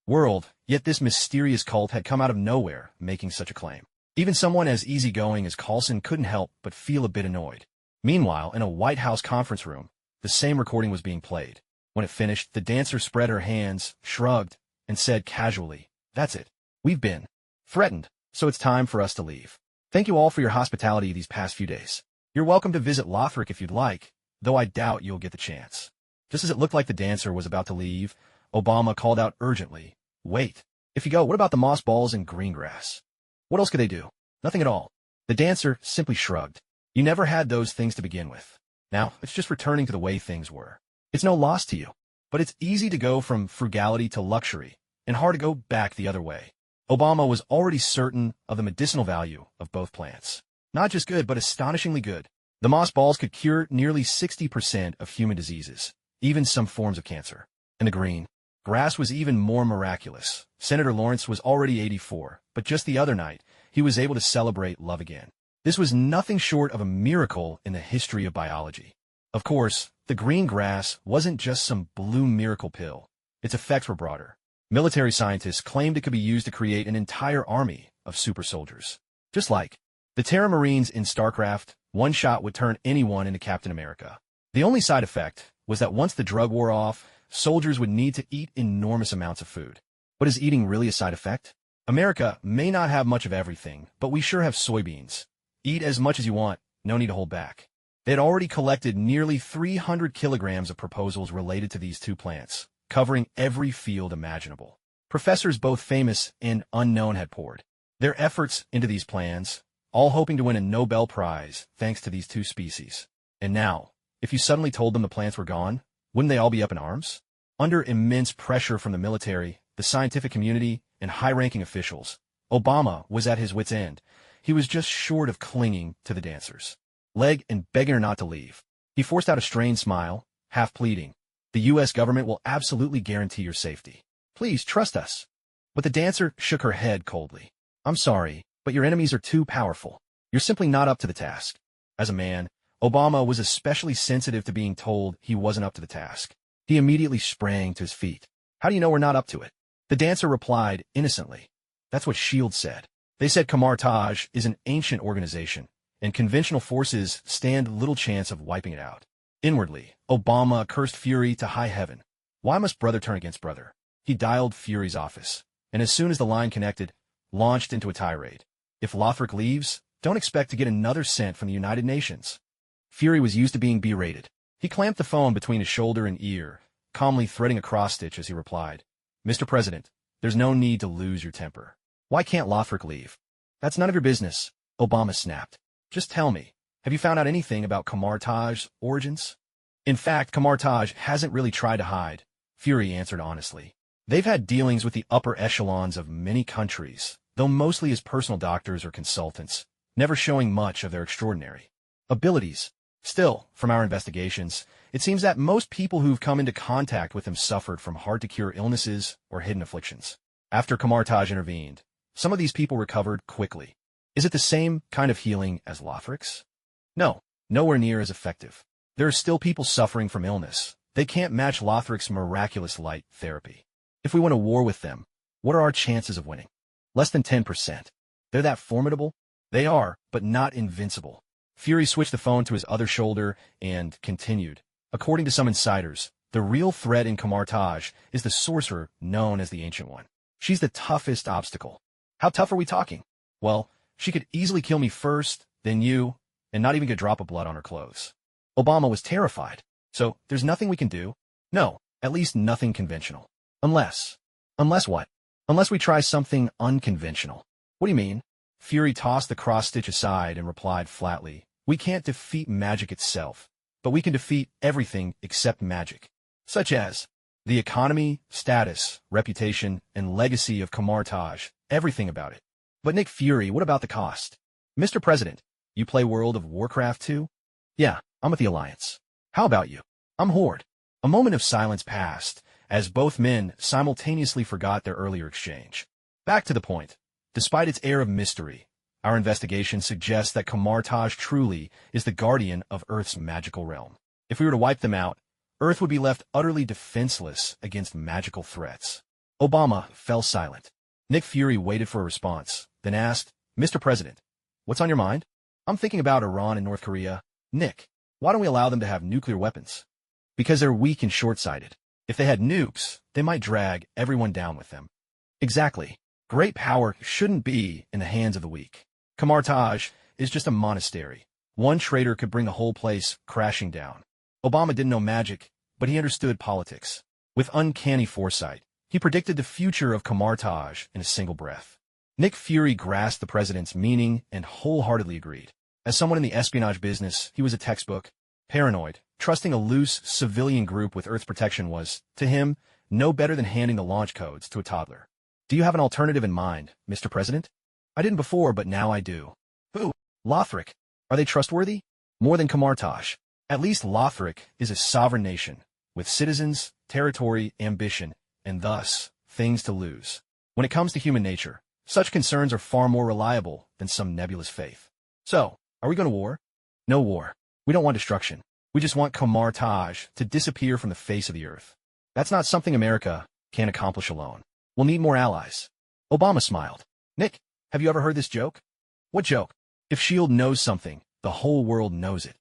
world, yet this mysterious cult had come out of nowhere, making such a claim. Even someone as easygoing as Coulson couldn't help but feel a bit annoyed. Meanwhile, in a White House conference room, the same recording was being played. When it finished, the dancer spread her hands, shrugged, and said casually, "That's it. We've been threatened, so it's time for us to leave. Thank you all for your hospitality these past few days. You're welcome to visit Lothric if you'd like, though I doubt you'll get the chance." Just as it looked like the dancer was about to leave, Obama called out urgently, "Wait. If you go, what about the moss balls and green grass? What else could they do?" "Nothing at all." The dancer simply shrugged. "You never had those things to begin with. Now, it's just returning to the way things were. It's no loss to you. But it's easy to go from frugality to luxury, and hard to go back the other way." Obama was already certain of the medicinal value of both plants. Not just good, but astonishingly good. The moss balls could cure nearly 60% of human diseases, even some forms of cancer. And the green grass was even more miraculous. Senator Lawrence was already 84, but just the other night, he was able to celebrate love again. This was nothing short of a miracle in the history of biology. Of course, the green grass wasn't just some blue miracle pill. Its effects were broader. Military scientists claimed it could be used to create an entire army of super soldiers. Just like the Terra Marines in StarCraft, one shot would turn anyone into Captain America. The only side effect was that once the drug wore off, soldiers would need to eat enormous amounts of food. But is eating really a side effect? America may not have much of everything, but we sure have soybeans. Eat as much as you want, no need to hold back. They had already collected nearly 300 kilograms of proposals related to these two plants, covering every field imaginable. Professors both famous and unknown had poured their efforts into these plans, all hoping to win a Nobel Prize thanks to these two species. And now, if you suddenly told them the plants were gone, wouldn't they all be up in arms? Under immense pressure from the military, the scientific community, and high-ranking officials, Obama was at his wit's end. He was just short of clinging to the dancers' leg and begging her not to leave. He forced out a strained smile, half pleading. "The U.S. government will absolutely guarantee your safety. Please trust us." But the dancer shook her head coldly. "I'm sorry, but your enemies are too powerful. You're simply not up to the task." As a man, Obama was especially sensitive to being told he wasn't up to the task. He immediately sprang to his feet. "How do you know we're not up to it?" The dancer replied innocently. "That's what S.H.I.E.L.D. said. They said Taj is an ancient organization, and conventional forces stand little chance of wiping it out." Inwardly, Obama cursed Fury to high heaven. Why must brother turn against brother? He dialed Fury's office, and as soon as the line connected, launched into a tirade. "If Lothric leaves, don't expect to get another cent from the United Nations." Fury was used to being berated. He clamped the phone between his shoulder and ear, calmly threading a cross-stitch as he replied, "Mr. President, there's no need to lose your temper. Why can't Lothric leave?" "That's none of your business," Obama snapped. "Just tell me, have you found out anything about Taj's origins?" "In fact, Taj hasn't really tried to hide," Fury answered honestly. "They've had dealings with the upper echelons of many countries, though mostly as personal doctors or consultants, never showing much of their extraordinary abilities. Still, from our investigations, it seems that most people who've come into contact with him suffered from hard-to-cure illnesses or hidden afflictions. After Taj intervened, some of these people recovered quickly. Is it the same kind of healing as Lothric's? No, nowhere near as effective. There are still people suffering from illness. They can't match Lothric's miraculous light therapy. If we win a war with them, what are our chances of winning? Less than 10%. They're that formidable? They are, but not invincible. Fury switched the phone to his other shoulder and continued. According to some insiders, the real threat in Taj is the sorcerer known as the Ancient One. She's the toughest obstacle. How tough are we talking? Well, she could easily kill me first, then you, and not even get a drop of blood on her clothes. Obama was terrified. So, there's nothing we can do? No, at least nothing conventional. Unless. Unless what? Unless we try something unconventional. What do you mean? Fury tossed the cross-stitch aside and replied flatly, we can't defeat magic itself, but we can defeat everything except magic. Such as the economy, status, reputation, and legacy of Kamar-Taj, everything about it. But Nick Fury, what about the cost? Mr. President, you play World of Warcraft too? Yeah, I'm with the Alliance. How about you? I'm Horde. A moment of silence passed, as both men simultaneously forgot their earlier exchange. Back to the point. Despite its air of mystery, our investigation suggests that Kamar-Taj truly is the guardian of Earth's magical realm. If we were to wipe them out, Earth would be left utterly defenseless against magical threats. Obama fell silent. Nick Fury waited for a response, then asked, Mr. President, what's on your mind? I'm thinking about Iran and North Korea. Nick, why don't we allow them to have nuclear weapons? Because they're weak and short-sighted. If they had nukes, they might drag everyone down with them. Exactly. Great power shouldn't be in the hands of the weak. Kamar-Taj is just a monastery. One traitor could bring the whole place crashing down. Obama didn't know magic, but he understood politics. With uncanny foresight, he predicted the future of Kamar-Taj in a single breath. Nick Fury grasped the president's meaning and wholeheartedly agreed. As someone in the espionage business, he was a textbook. Paranoid, trusting a loose civilian group with Earth's protection was, to him, no better than handing the launch codes to a toddler. Do you have an alternative in mind, Mr. President? I didn't before, but now I do. Who? Lothric. Are they trustworthy? More than Kamar-Taj. At least Lothric is a sovereign nation, with citizens, territory, ambition, and thus, things to lose. When it comes to human nature, such concerns are far more reliable than some nebulous faith. So, are we going to war? No war. We don't want destruction. We just want Kamar-Taj to disappear from the face of the earth. That's not something America can accomplish alone. We'll need more allies. Obama smiled. Nick, have you ever heard this joke? What joke? If S.H.I.E.L.D. knows something, the whole world knows it.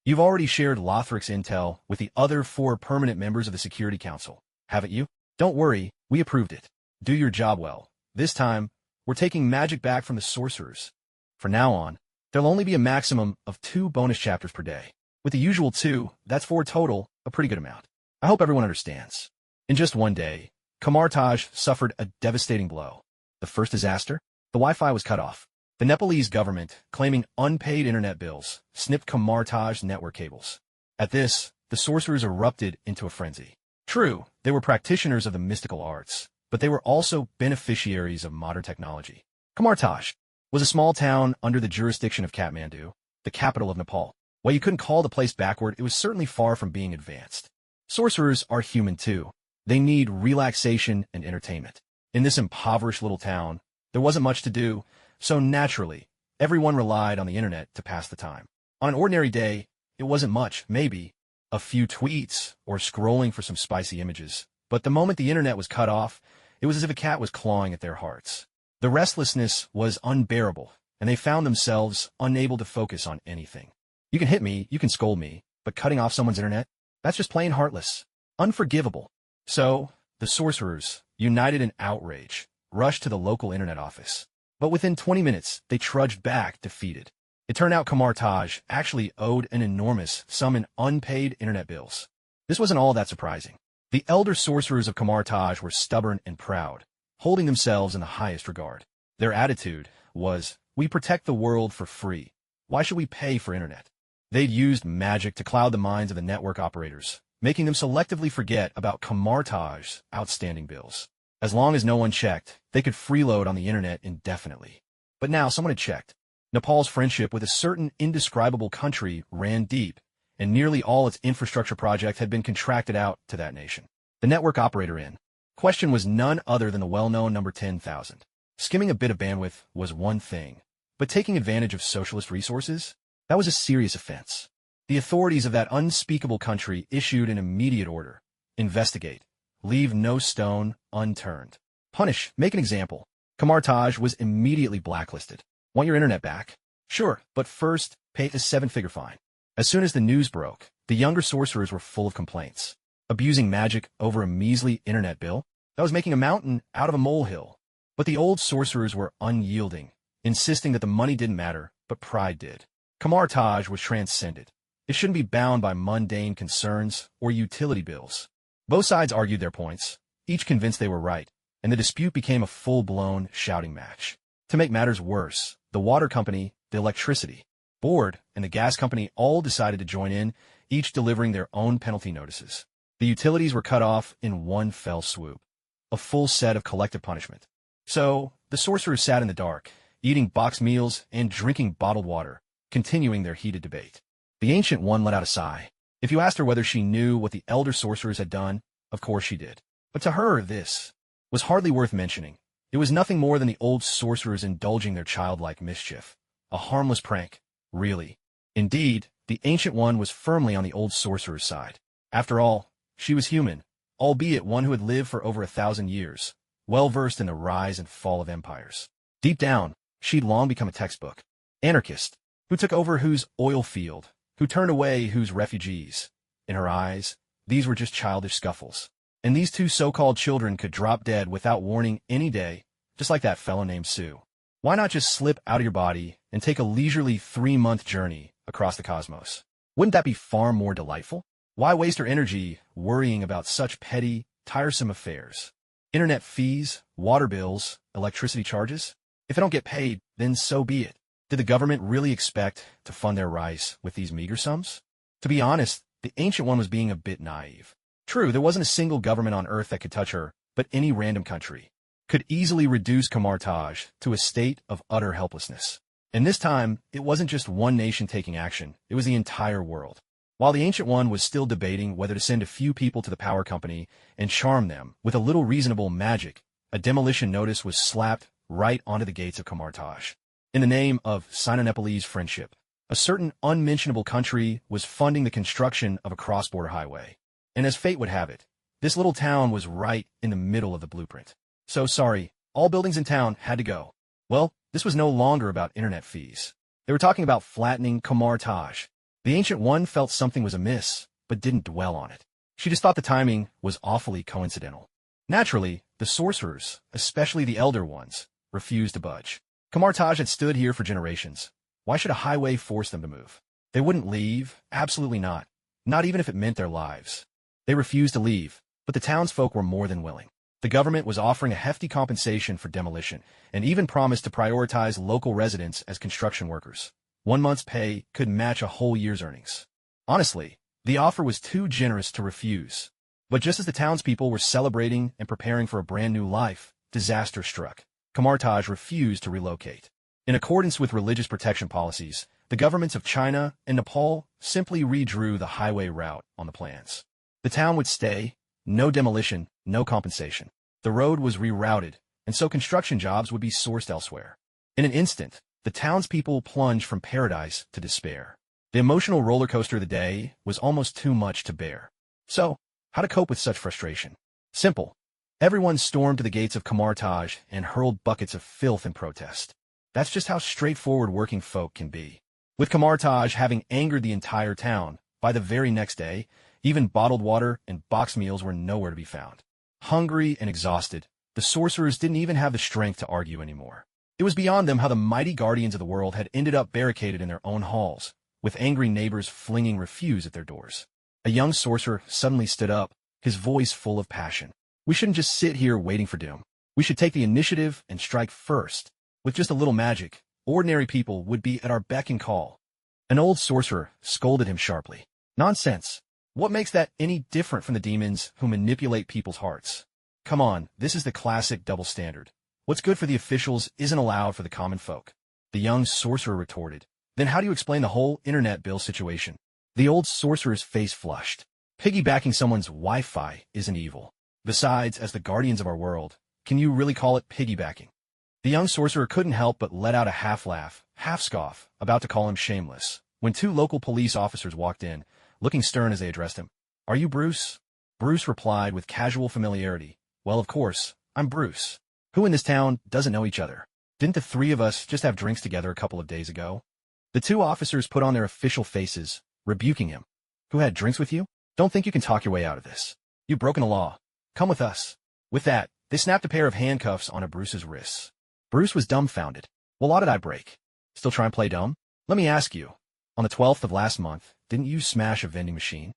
You've already shared Lothric's intel with the other 4 permanent members of the Security Council, haven't you? Don't worry, we approved it. Do your job well. This time, we're taking magic back from the sorcerers. From now on, there'll only be a maximum of 2 bonus chapters per day. With the usual 2, that's 4 total, a pretty good amount. I hope everyone understands. In just one day, Kamar-Taj suffered a devastating blow. The first disaster? The Wi-Fi was cut off. The Nepalese government, claiming unpaid internet bills, snipped Kamar-Taj's network cables. At this, the sorcerers erupted into a frenzy. True, they were practitioners of the mystical arts, but they were also beneficiaries of modern technology. Kamar-Taj was a small town under the jurisdiction of Kathmandu, the capital of Nepal. While you couldn't call the place backward, it was certainly far from being advanced. Sorcerers are human too. They need relaxation and entertainment. In this impoverished little town, there wasn't much to do, so naturally, everyone relied on the internet to pass the time. On an ordinary day, it wasn't much, maybe a few tweets or scrolling for some spicy images. But the moment the internet was cut off, it was as if a cat was clawing at their hearts. The restlessness was unbearable, and they found themselves unable to focus on anything. You can hit me, you can scold me, but cutting off someone's internet? That's just plain heartless. Unforgivable. So, the sorcerers, united in outrage, rushed to the local internet office. But within 20 minutes, they trudged back defeated. It turned out Kamar-Taj actually owed an enormous sum in unpaid internet bills. This wasn't all that surprising. The elder sorcerers of Kamar-Taj were stubborn and proud, holding themselves in the highest regard. Their attitude was, we protect the world for free. Why should we pay for internet? They'd used magic to cloud the minds of the network operators, making them selectively forget about Kamar-Taj's outstanding bills. As long as no one checked, they could freeload on the internet indefinitely. But now someone had checked. Nepal's friendship with a certain indescribable country ran deep, and nearly all its infrastructure projects had been contracted out to that nation. The network operator in question was none other than the well-known number 10,000. Skimming a bit of bandwidth was one thing, but taking advantage of socialist resources? That was a serious offense. The authorities of that unspeakable country issued an immediate order. Investigate. Leave no stone unturned. Punish. Make an example. Kamar-Taj was immediately blacklisted. Want your internet back? Sure, but first, pay a 7-figure fine. As soon as the news broke, the younger sorcerers were full of complaints. Abusing magic over a measly internet bill? That was making a mountain out of a molehill. But the old sorcerers were unyielding, insisting that the money didn't matter, but pride did. Kamar-Taj was transcended. It shouldn't be bound by mundane concerns or utility bills. Both sides argued their points, each convinced they were right, and the dispute became a full-blown shouting match. To make matters worse, the water company, the electricity board, and the gas company all decided to join in, each delivering their own penalty notices. The utilities were cut off in one fell swoop, a full set of collective punishment. So, the sorcerers sat in the dark, eating boxed meals and drinking bottled water, continuing their heated debate. The Ancient One let out a sigh. If you asked her whether she knew what the elder sorcerers had done, of course she did. But to her, this was hardly worth mentioning. It was nothing more than the old sorcerers indulging their childlike mischief. A harmless prank, really. Indeed, the Ancient One was firmly on the old sorcerer's side. After all, she was human, albeit one who had lived for over 1,000 years, well-versed in the rise and fall of empires. Deep down, she'd long become a textbook anarchist, who took over whose oil field, who turned away whose refugees. In her eyes, these were just childish scuffles. And these two so-called children could drop dead without warning any day, just like that fellow named Sue. Why not just slip out of your body and take a leisurely 3-month journey across the cosmos? Wouldn't that be far more delightful? Why waste her energy worrying about such petty, tiresome affairs? Internet fees, water bills, electricity charges? If they don't get paid, then so be it. Did the government really expect to fund their rice with these meager sums? To be honest, the Ancient One was being a bit naive. True, there wasn't a single government on Earth that could touch her, but any random country could easily reduce Kamartaj to a state of utter helplessness. And this time, it wasn't just one nation taking action, it was the entire world. While the Ancient One was still debating whether to send a few people to the power company and charm them with a little reasonable magic, a demolition notice was slapped right onto the gates of Kamartaj. In the name of Sino-Nepalese friendship, a certain unmentionable country was funding the construction of a cross-border highway. And as fate would have it, this little town was right in the middle of the blueprint. So sorry, all buildings in town had to go. Well, this was no longer about internet fees. They were talking about flattening Kamartaj. The Ancient One felt something was amiss, but didn't dwell on it. She just thought the timing was awfully coincidental. Naturally, the sorcerers, especially the elder ones, refused to budge. Kamartaj had stood here for generations. Why should a highway force them to move? They wouldn't leave, absolutely not. Not even if it meant their lives. They refused to leave, but the townsfolk were more than willing. The government was offering a hefty compensation for demolition, and even promised to prioritize local residents as construction workers. 1 month's pay could match a whole year's earnings. Honestly, the offer was too generous to refuse. But just as the townspeople were celebrating and preparing for a brand new life, disaster struck. Kamartaj refused to relocate. In accordance with religious protection policies, the governments of China and Nepal simply redrew the highway route on the plans. The town would stay, no demolition, no compensation. The road was rerouted, and so construction jobs would be sourced elsewhere. In an instant, the townspeople plunged from paradise to despair. The emotional roller coaster of the day was almost too much to bear. So, how to cope with such frustration? Simple. Everyone stormed to the gates of Kamartaj and hurled buckets of filth in protest. That's just how straightforward working folk can be. With Kamartaj having angered the entire town, by the very next day, even bottled water and boxed meals were nowhere to be found. Hungry and exhausted, the sorcerers didn't even have the strength to argue anymore. It was beyond them how the mighty guardians of the world had ended up barricaded in their own halls, with angry neighbors flinging refuse at their doors. A young sorcerer suddenly stood up, his voice full of passion. We shouldn't just sit here waiting for doom. We should take the initiative and strike first. With just a little magic, ordinary people would be at our beck and call. An old sorcerer scolded him sharply. Nonsense. What makes that any different from the demons who manipulate people's hearts? Come on, this is the classic double standard. What's good for the officials isn't allowed for the common folk. The young sorcerer retorted. Then how do you explain the whole internet bill situation? The old sorcerer's face flushed. Piggybacking someone's Wi-Fi isn't evil. Besides, as the guardians of our world, can you really call it piggybacking? The young sorcerer couldn't help but let out a half-laugh, half-scoff, about to call him shameless, when 2 local police officers walked in, looking stern as they addressed him. Are you Bruce? Bruce replied with casual familiarity. Well, of course, I'm Bruce. Who in this town doesn't know each other? Didn't the 3 of us just have drinks together a couple of days ago? The 2 officers put on their official faces, rebuking him. Who had drinks with you? Don't think you can talk your way out of this. You've broken the law. Come with us. With that, they snapped a pair of handcuffs onto Bruce's wrists. Bruce was dumbfounded. Well, what did I break? Still try and play dumb? Let me ask you. On the 12th of last month, didn't you smash a vending machine?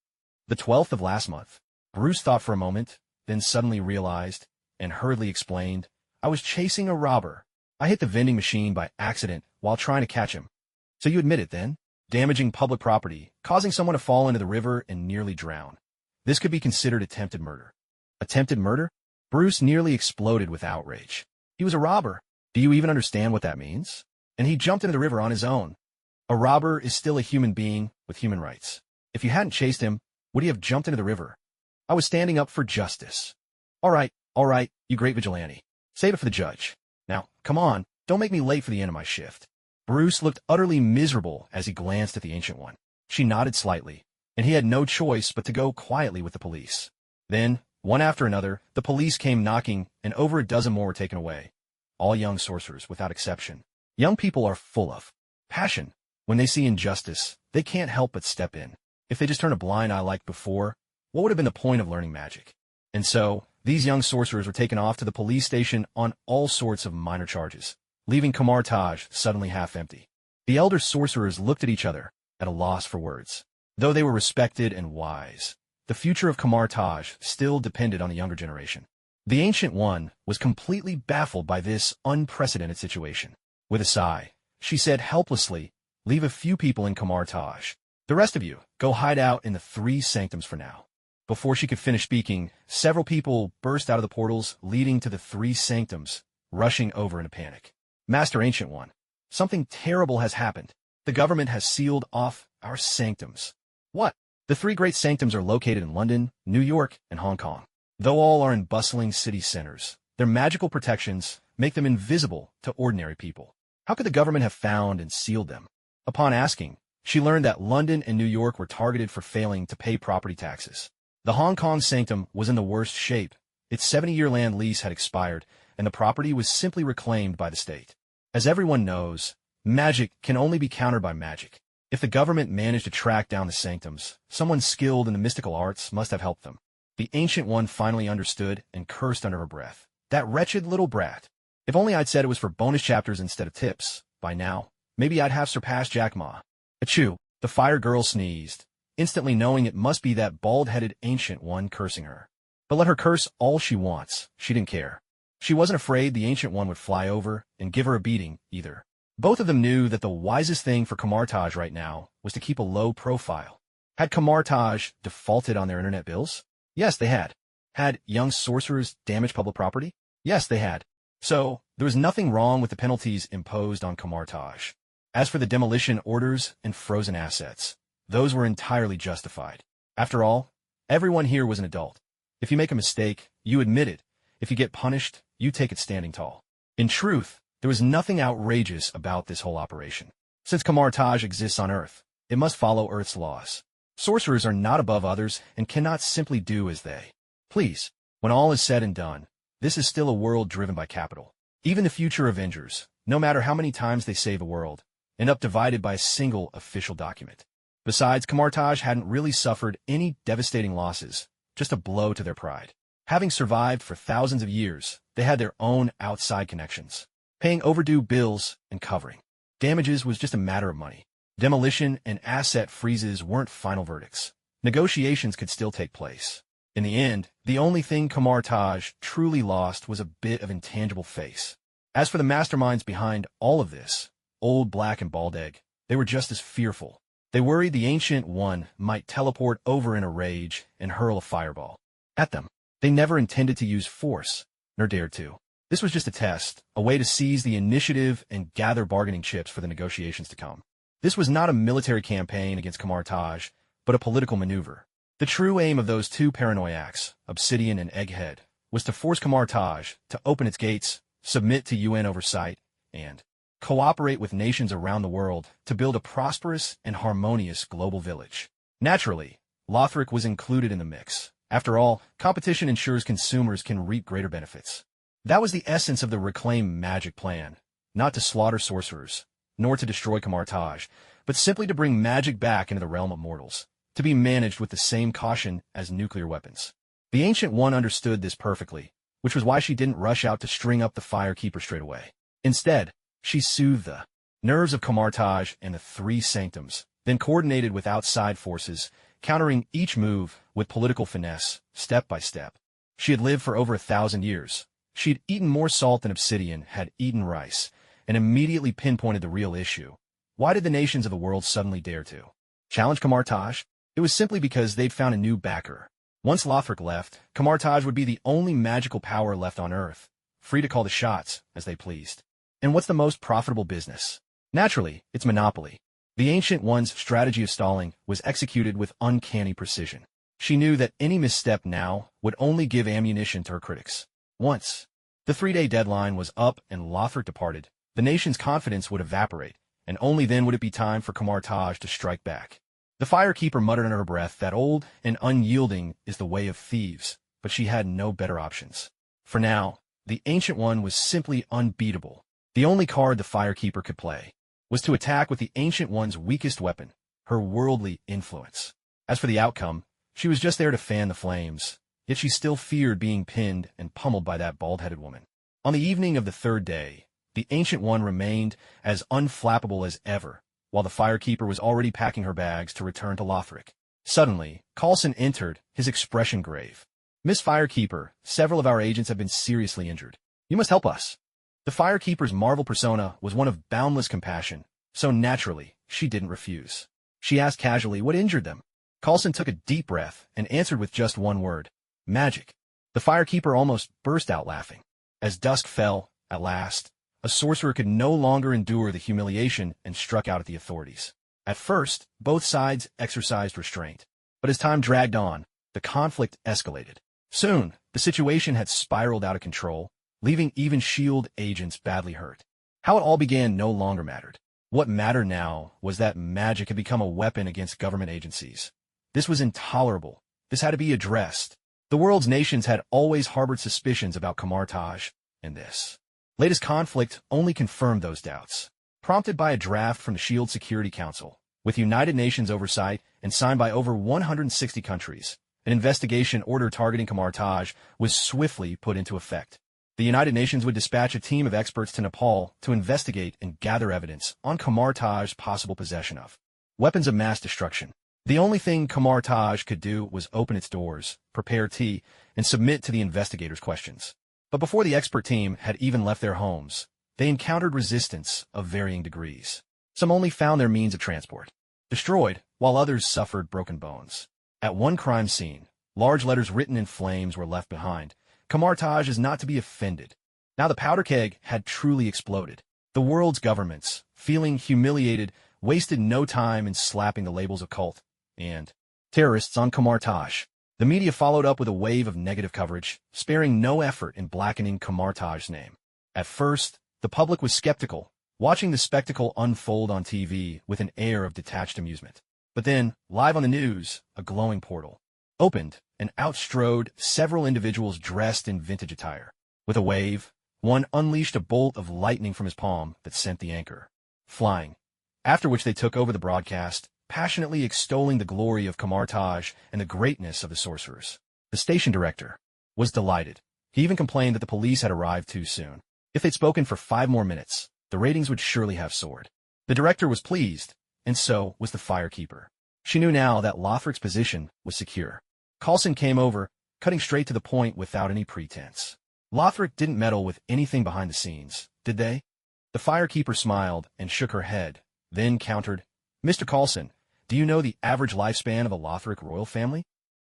The 12th of last month. Bruce thought for a moment, then suddenly realized, and hurriedly explained, I was chasing a robber. I hit the vending machine by accident while trying to catch him. So you admit it then? Damaging public property, causing someone to fall into the river and nearly drown. This could be considered attempted murder. Attempted murder? Bruce nearly exploded with outrage. He was a robber. Do you even understand what that means? And he jumped into the river on his own. A robber is still a human being with human rights. If you hadn't chased him, would he have jumped into the river? I was standing up for justice. All right, you great vigilante. Save it for the judge. Now, come on, don't make me late for the end of my shift. Bruce looked utterly miserable as he glanced at the Ancient One. She nodded slightly, and he had no choice but to go quietly with the police. Then, one after another, the police came knocking, and over a dozen more were taken away. All young sorcerers, without exception. Young people are full of passion. When they see injustice, they can't help but step in. If they just turn a blind eye like before, what would have been the point of learning magic? And so, these young sorcerers were taken off to the police station on all sorts of minor charges, leaving Kamar Taj suddenly half empty. The elder sorcerers looked at each other, at a loss for words. Though they were respected and wise, the future of Kamar Taj still depended on the younger generation. The Ancient One was completely baffled by this unprecedented situation. With a sigh, she said helplessly, leave a few people in Kamar Taj. The rest of you, go hide out in the 3 sanctums for now. Before she could finish speaking, several people burst out of the portals leading to the 3 sanctums, rushing over in a panic. Master Ancient One, something terrible has happened. The government has sealed off our sanctums. What? The 3 great sanctums are located in London, New York, and Hong Kong. Though all are in bustling city centers, their magical protections make them invisible to ordinary people. How could the government have found and sealed them? Upon asking, she learned that London and New York were targeted for failing to pay property taxes. The Hong Kong sanctum was in the worst shape. Its 70-year land lease had expired, and the property was simply reclaimed by the state. As everyone knows, magic can only be countered by magic. If the government managed to track down the sanctums, someone skilled in the mystical arts must have helped them. The Ancient One finally understood and cursed under her breath. That wretched little brat. If only I'd said it was for bonus chapters instead of tips. By now, maybe I'd have surpassed Jack Ma. Achoo! The fire girl sneezed, instantly knowing it must be that bald-headed Ancient One cursing her. But let her curse all she wants, she didn't care. She wasn't afraid the Ancient One would fly over and give her a beating, either. Both of them knew that the wisest thing for Kamar Taj right now was to keep a low profile. Had Kamar Taj defaulted on their internet bills? Yes, they had. Had young sorcerers damaged public property? Yes, they had. So, there was nothing wrong with the penalties imposed on Kamar Taj. As for the demolition orders and frozen assets, those were entirely justified. After all, everyone here was an adult. If you make a mistake, you admit it. If you get punished, you take it standing tall. In truth, there was nothing outrageous about this whole operation. Since Kamar Taj exists on Earth, it must follow Earth's laws. Sorcerers are not above others and cannot simply do as they please. When all is said and done, this is still a world driven by capital. Even the future Avengers, no matter how many times they save a world, end up divided by a single official document. Besides, Kamar Taj hadn't really suffered any devastating losses, just a blow to their pride. Having survived for thousands of years, they had their own outside connections, paying overdue bills and covering damages was just a matter of money. Demolition and asset freezes weren't final verdicts. Negotiations could still take place. In the end, the only thing Kamar Taj truly lost was a bit of intangible face. As for the masterminds behind all of this, Old Black and Bald Egg, they were just as fearful. They worried the Ancient One might teleport over in a rage and hurl a fireball at them. They never intended to use force, nor dared to. This was just a test, a way to seize the initiative and gather bargaining chips for the negotiations to come. This was not a military campaign against Kamar Taj, but a political maneuver. The true aim of those 2 paranoiacs, Obsidian and Egghead, was to force Kamar Taj to open its gates, submit to UN oversight, and cooperate with nations around the world to build a prosperous and harmonious global village. Naturally, Lothric was included in the mix. After all, competition ensures consumers can reap greater benefits. That was the essence of the Reclaim Magic plan, not to slaughter sorcerers, nor to destroy Kamar Taj, but simply to bring magic back into the realm of mortals, to be managed with the same caution as nuclear weapons. The Ancient One understood this perfectly, which was why she didn't rush out to string up the Firekeeper straight away. Instead, she soothed the nerves of Kamar Taj and the 3 sanctums, then coordinated with outside forces, countering each move with political finesse, step by step. She had lived for over 1,000 years. She had eaten more salt than obsidian had eaten rice, and immediately pinpointed the real issue. Why did the nations of the world suddenly dare to challenge Kamar-Taj? It was simply because they'd found a new backer. Once Lothric left, Kamar-Taj would be the only magical power left on Earth, free to call the shots as they pleased. And what's the most profitable business? Naturally, it's monopoly. The Ancient One's strategy of stalling was executed with uncanny precision. She knew that any misstep now would only give ammunition to her critics. Once the 3-day deadline was up and Lothric departed, the nation's confidence would evaporate, and only then would it be time for Kamar-Taj to strike back. The Firekeeper muttered under her breath that old and unyielding is the way of thieves, but she had no better options. For now, the Ancient One was simply unbeatable. The only card the Firekeeper could play was to attack with the Ancient One's weakest weapon, her worldly influence. As for the outcome, she was just there to fan the flames, yet she still feared being pinned and pummeled by that bald-headed woman. On the evening of the 3rd day, the Ancient One remained as unflappable as ever, while the Firekeeper was already packing her bags to return to Lothric. Suddenly, Coulson entered, his expression grave. "Miss Firekeeper, several of our agents have been seriously injured. You must help us." The Firekeeper's Marvel persona was one of boundless compassion, so naturally, she didn't refuse. She asked casually what injured them. Coulson took a deep breath and answered with just one word: magic. The Firekeeper almost burst out laughing. As dusk fell, at last, a sorcerer could no longer endure the humiliation and struck out at the authorities. At first, both sides exercised restraint. But as time dragged on, the conflict escalated. Soon, the situation had spiraled out of control, leaving even S.H.I.E.L.D. agents badly hurt. How it all began no longer mattered. What mattered now was that magic had become a weapon against government agencies. This was intolerable. This had to be addressed. The world's nations had always harbored suspicions about Kamar-Taj, and this latest conflict only confirmed those doubts. Prompted by a draft from the S.H.I.E.L.D. Security Council, with United Nations oversight and signed by over 160 countries, an investigation order targeting Kamar-Taj was swiftly put into effect. The United Nations would dispatch a team of experts to Nepal to investigate and gather evidence on Kamar-Taj's possible possession of weapons of mass destruction. The only thing Kamar-Taj could do was open its doors, prepare tea, and submit to the investigators' questions. But before the expert team had even left their homes, they encountered resistance of varying degrees. Some only found their means of transport destroyed, while others suffered broken bones. At one crime scene, large letters written in flames were left behind: Kamar-Taj is not to be offended. Now the powder keg had truly exploded. The world's governments, feeling humiliated, wasted no time in slapping the labels of cult and terrorists on Kamar-Taj. The media followed up with a wave of negative coverage, sparing no effort in blackening Kamar-Taj's name. At first, the public was skeptical, watching the spectacle unfold on TV with an air of detached amusement. But then, live on the news, a glowing portal opened, and out strode several individuals dressed in vintage attire. With a wave, one unleashed a bolt of lightning from his palm that sent the anchor flying, after which they took over the broadcast, passionately extolling the glory of Kamar-Taj and the greatness of the sorcerers. The station director was delighted. He even complained that the police had arrived too soon. If they'd spoken for 5 more minutes, the ratings would surely have soared. The director was pleased, and so was the Firekeeper. She knew now that Lothric's position was secure. Coulson came over, cutting straight to the point without any pretense. Lothric didn't meddle with anything behind the scenes, did they? The Firekeeper smiled and shook her head, then countered, "Mr. Coulson, do you know the average lifespan of a Lothric royal family?"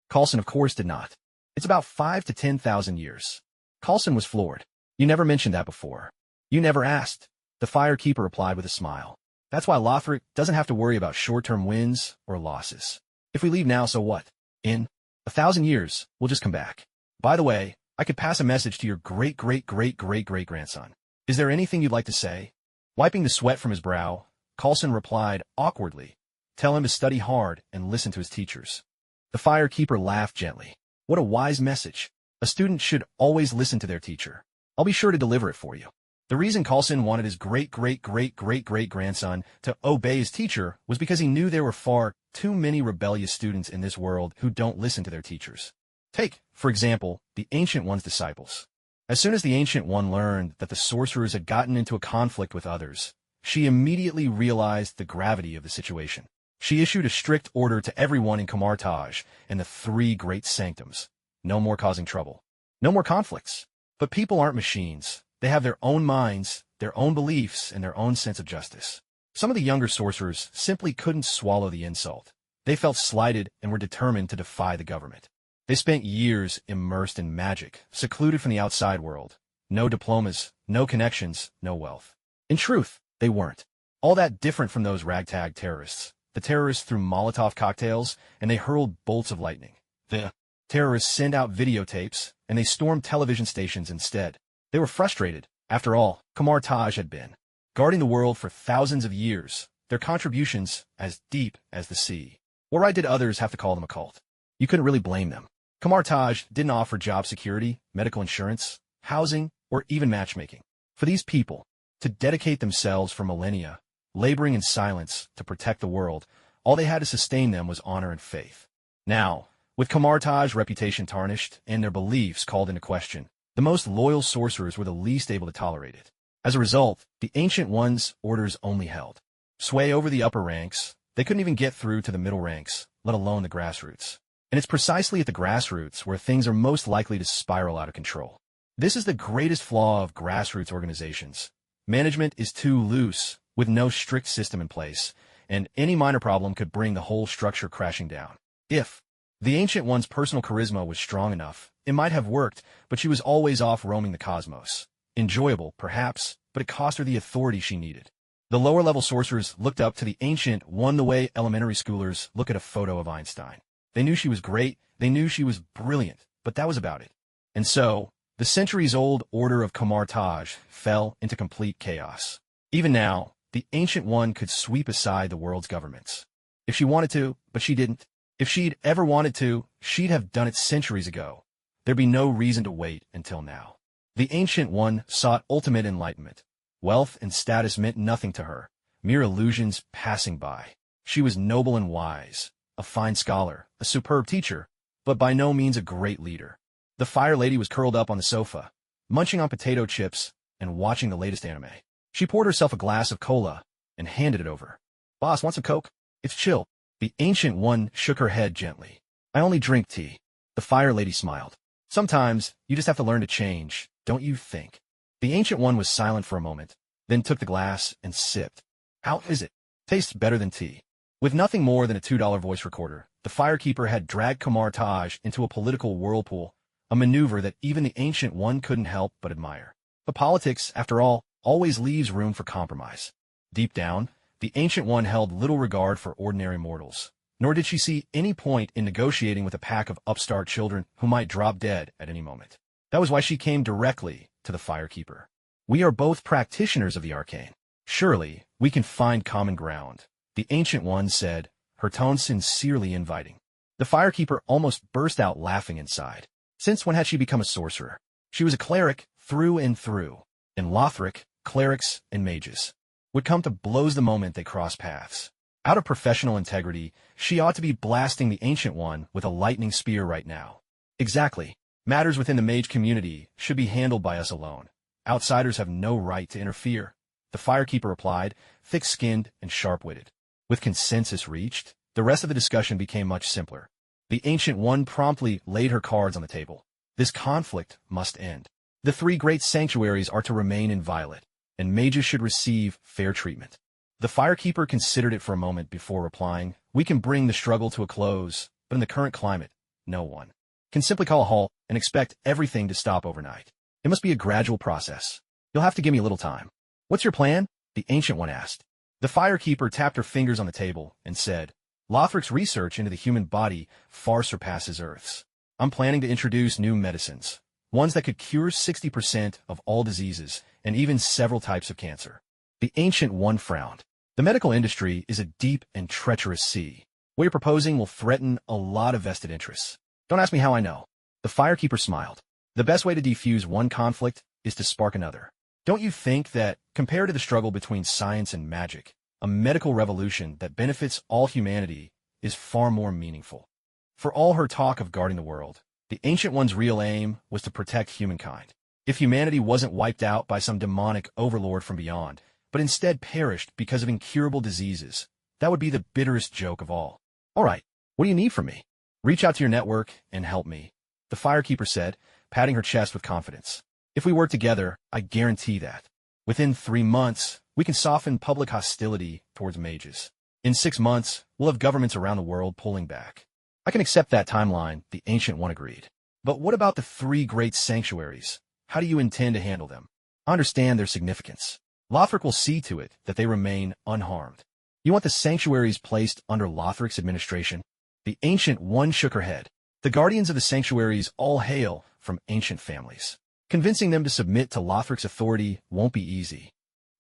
Coulson, of course, did not. "It's about 5 to 10,000 years. Coulson was floored. "You never mentioned that before. You never asked," the Firekeeper replied with a smile. "That's why Lothric doesn't have to worry about short-term wins or losses. If we leave now, so what? In 1,000 years, we'll just come back. By the way, I could pass a message to your great-great-great-great-great-grandson. Is there anything you'd like to say?" Wiping the sweat from his brow, Coulson replied awkwardly, "Tell him to study hard and listen to his teachers." The Firekeeper laughed gently. "What a wise message. A student should always listen to their teacher. I'll be sure to deliver it for you." The reason Coulson wanted his great-great-great-great-great-grandson to obey his teacher was because he knew there were far too many rebellious students in this world who don't listen to their teachers. Take, for example, the Ancient One's disciples. As soon as the Ancient One learned that the sorcerers had gotten into a conflict with others, she immediately realized the gravity of the situation. She issued a strict order to everyone in Kamartaj and the three great sanctums. No more causing trouble. No more conflicts. But people aren't machines. They have their own minds, their own beliefs, and their own sense of justice. Some of the younger sorcerers simply couldn't swallow the insult. They felt slighted and were determined to defy the government. They spent years immersed in magic, secluded from the outside world. No diplomas, no connections, no wealth. In truth, they weren't all that different from those ragtag terrorists. The terrorists threw Molotov cocktails, and they hurled bolts of lightning. The terrorists sent out videotapes, and they stormed television stations instead. They were frustrated. After all, Kamartaj had been guarding the world for thousands of years, their contributions as deep as the sea. What right did others have to call them a cult? You couldn't really blame them. Kamartaj didn't offer job security, medical insurance, housing, or even matchmaking. For these people to dedicate themselves for millennia, laboring in silence to protect the world, all they had to sustain them was honor and faith. Now, with Kamartaj's reputation tarnished and their beliefs called into question, the most loyal sorcerers were the least able to tolerate it. As a result, the Ancient Ones' orders only held sway over the upper ranks. They couldn't even get through to the middle ranks, let alone the grassroots. And it's precisely at the grassroots where things are most likely to spiral out of control. This is the greatest flaw of grassroots organizations. Management is too loose, with no strict system in place, and any minor problem could bring the whole structure crashing down. If the Ancient One's personal charisma was strong enough, it might have worked, but she was always off roaming the cosmos. Enjoyable, perhaps, but it cost her the authority she needed. The lower-level sorcerers looked up to the Ancient One the way elementary schoolers look at a photo of Einstein. They knew she was great, they knew she was brilliant, but that was about it. And so, the centuries-old order of Kamartaj fell into complete chaos. Even now, the Ancient One could sweep aside the world's governments. If she wanted to, but she didn't. If she'd ever wanted to, she'd have done it centuries ago. There'd be no reason to wait until now. The Ancient One sought ultimate enlightenment. Wealth and status meant nothing to her, mere illusions passing by. She was noble and wise, a fine scholar, a superb teacher, but by no means a great leader. The Fire Lady was curled up on the sofa, munching on potato chips and watching the latest anime. She poured herself a glass of cola and handed it over. "Boss, want some Coke? It's chill." The Ancient One shook her head gently. "I only drink tea." The Fire Lady smiled. "Sometimes, you just have to learn to change, don't you think?" The Ancient One was silent for a moment, then took the glass and sipped. "How is it? Tastes better than tea." With nothing more than a $2 voice recorder, the Firekeeper had dragged Kamartaj into a political whirlpool, a maneuver that even the Ancient One couldn't help but admire. But politics, after all, always leaves room for compromise. Deep down, the Ancient One held little regard for ordinary mortals, nor did she see any point in negotiating with a pack of upstart children who might drop dead at any moment. That was why she came directly to the Firekeeper. "We are both practitioners of the arcane. Surely, we can find common ground," the Ancient One said, her tone sincerely inviting. The Firekeeper almost burst out laughing inside. Since when had she become a sorcerer? She was a cleric through and through. In Lothric, clerics and mages would come to blows the moment they crossed paths. Out of professional integrity, she ought to be blasting the Ancient One with a lightning spear right now. Exactly. Matters within the mage community should be handled by us alone. Outsiders have no right to interfere, the Firekeeper replied, thick-skinned and sharp-witted. With consensus reached, the rest of the discussion became much simpler. The Ancient One promptly laid her cards on the table. This conflict must end. The three great sanctuaries are to remain inviolate, and mages should receive fair treatment. The Firekeeper considered it for a moment before replying, "We can bring the struggle to a close, but in the current climate, no one can simply call a halt and expect everything to stop overnight. It must be a gradual process. You'll have to give me a little time." "What's your plan?" the Ancient One asked. The Firekeeper tapped her fingers on the table and said, "Lothric's research into the human body far surpasses Earth's. I'm planning to introduce new medicines, ones that could cure 60% of all diseases and even several types of cancer." The Ancient One frowned. "The medical industry is a deep and treacherous sea. What you're proposing will threaten a lot of vested interests." "Don't ask me how I know." The Firekeeper smiled. "The best way to defuse one conflict is to spark another. Don't you think that, compared to the struggle between science and magic, a medical revolution that benefits all humanity is far more meaningful?" For all her talk of guarding the world, the Ancient One's real aim was to protect humankind. If humanity wasn't wiped out by some demonic overlord from beyond, but instead perished because of incurable diseases, That would be the bitterest joke of all. All right, what do you need from me? Reach out to your network and help me, the firekeeper said, patting her chest with confidence. If we work together, I guarantee that. Within 3 months, we can soften public hostility towards mages. In 6 months, we'll have governments around the world pulling back. I can accept that timeline, the Ancient One agreed. But what about the 3 great sanctuaries? How do you intend to handle them? I understand their significance. Lothric will see to it that they remain unharmed. You want the sanctuaries placed under Lothric's administration? The Ancient One shook her head. The guardians of the sanctuaries all hail from ancient families. Convincing them to submit to Lothric's authority won't be easy.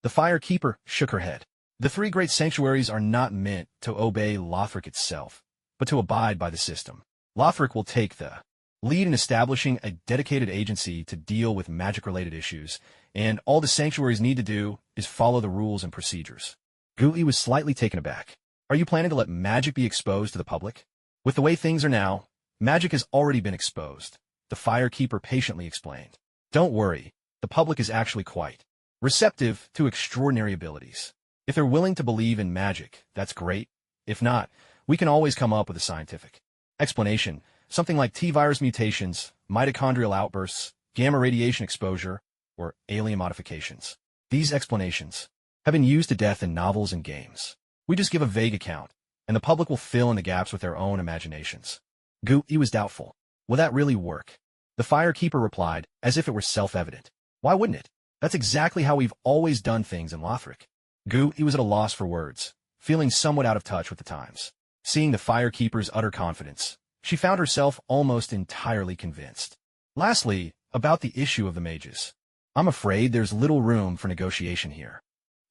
The Firekeeper shook her head. The 3 great sanctuaries are not meant to obey Lothric itself, but to abide by the system. Lothric will take the lead in establishing a dedicated agency to deal with magic-related issues, and all the sanctuaries need to do is follow the rules and procedures. Gui was slightly taken aback. Are you planning to let magic be exposed to the public? With the way things are now, magic has already been exposed, the Firekeeper patiently explained. Don't worry, the public is actually quite receptive to extraordinary abilities. If they're willing to believe in magic, that's great. If not, we can always come up with a scientific explanation, something like T-virus mutations, mitochondrial outbursts, gamma radiation exposure, or alien modifications. These explanations have been used to death in novels and games. We just give a vague account, and the public will fill in the gaps with their own imaginations. Gui was doubtful. Will that really work? The Firekeeper replied, as if it were self-evident. Why wouldn't it? That's exactly how we've always done things in Lothric. Gui was at a loss for words, feeling somewhat out of touch with the times. Seeing the Firekeeper's utter confidence, she found herself almost entirely convinced. Lastly, about the issue of the mages. I'm afraid there's little room for negotiation here.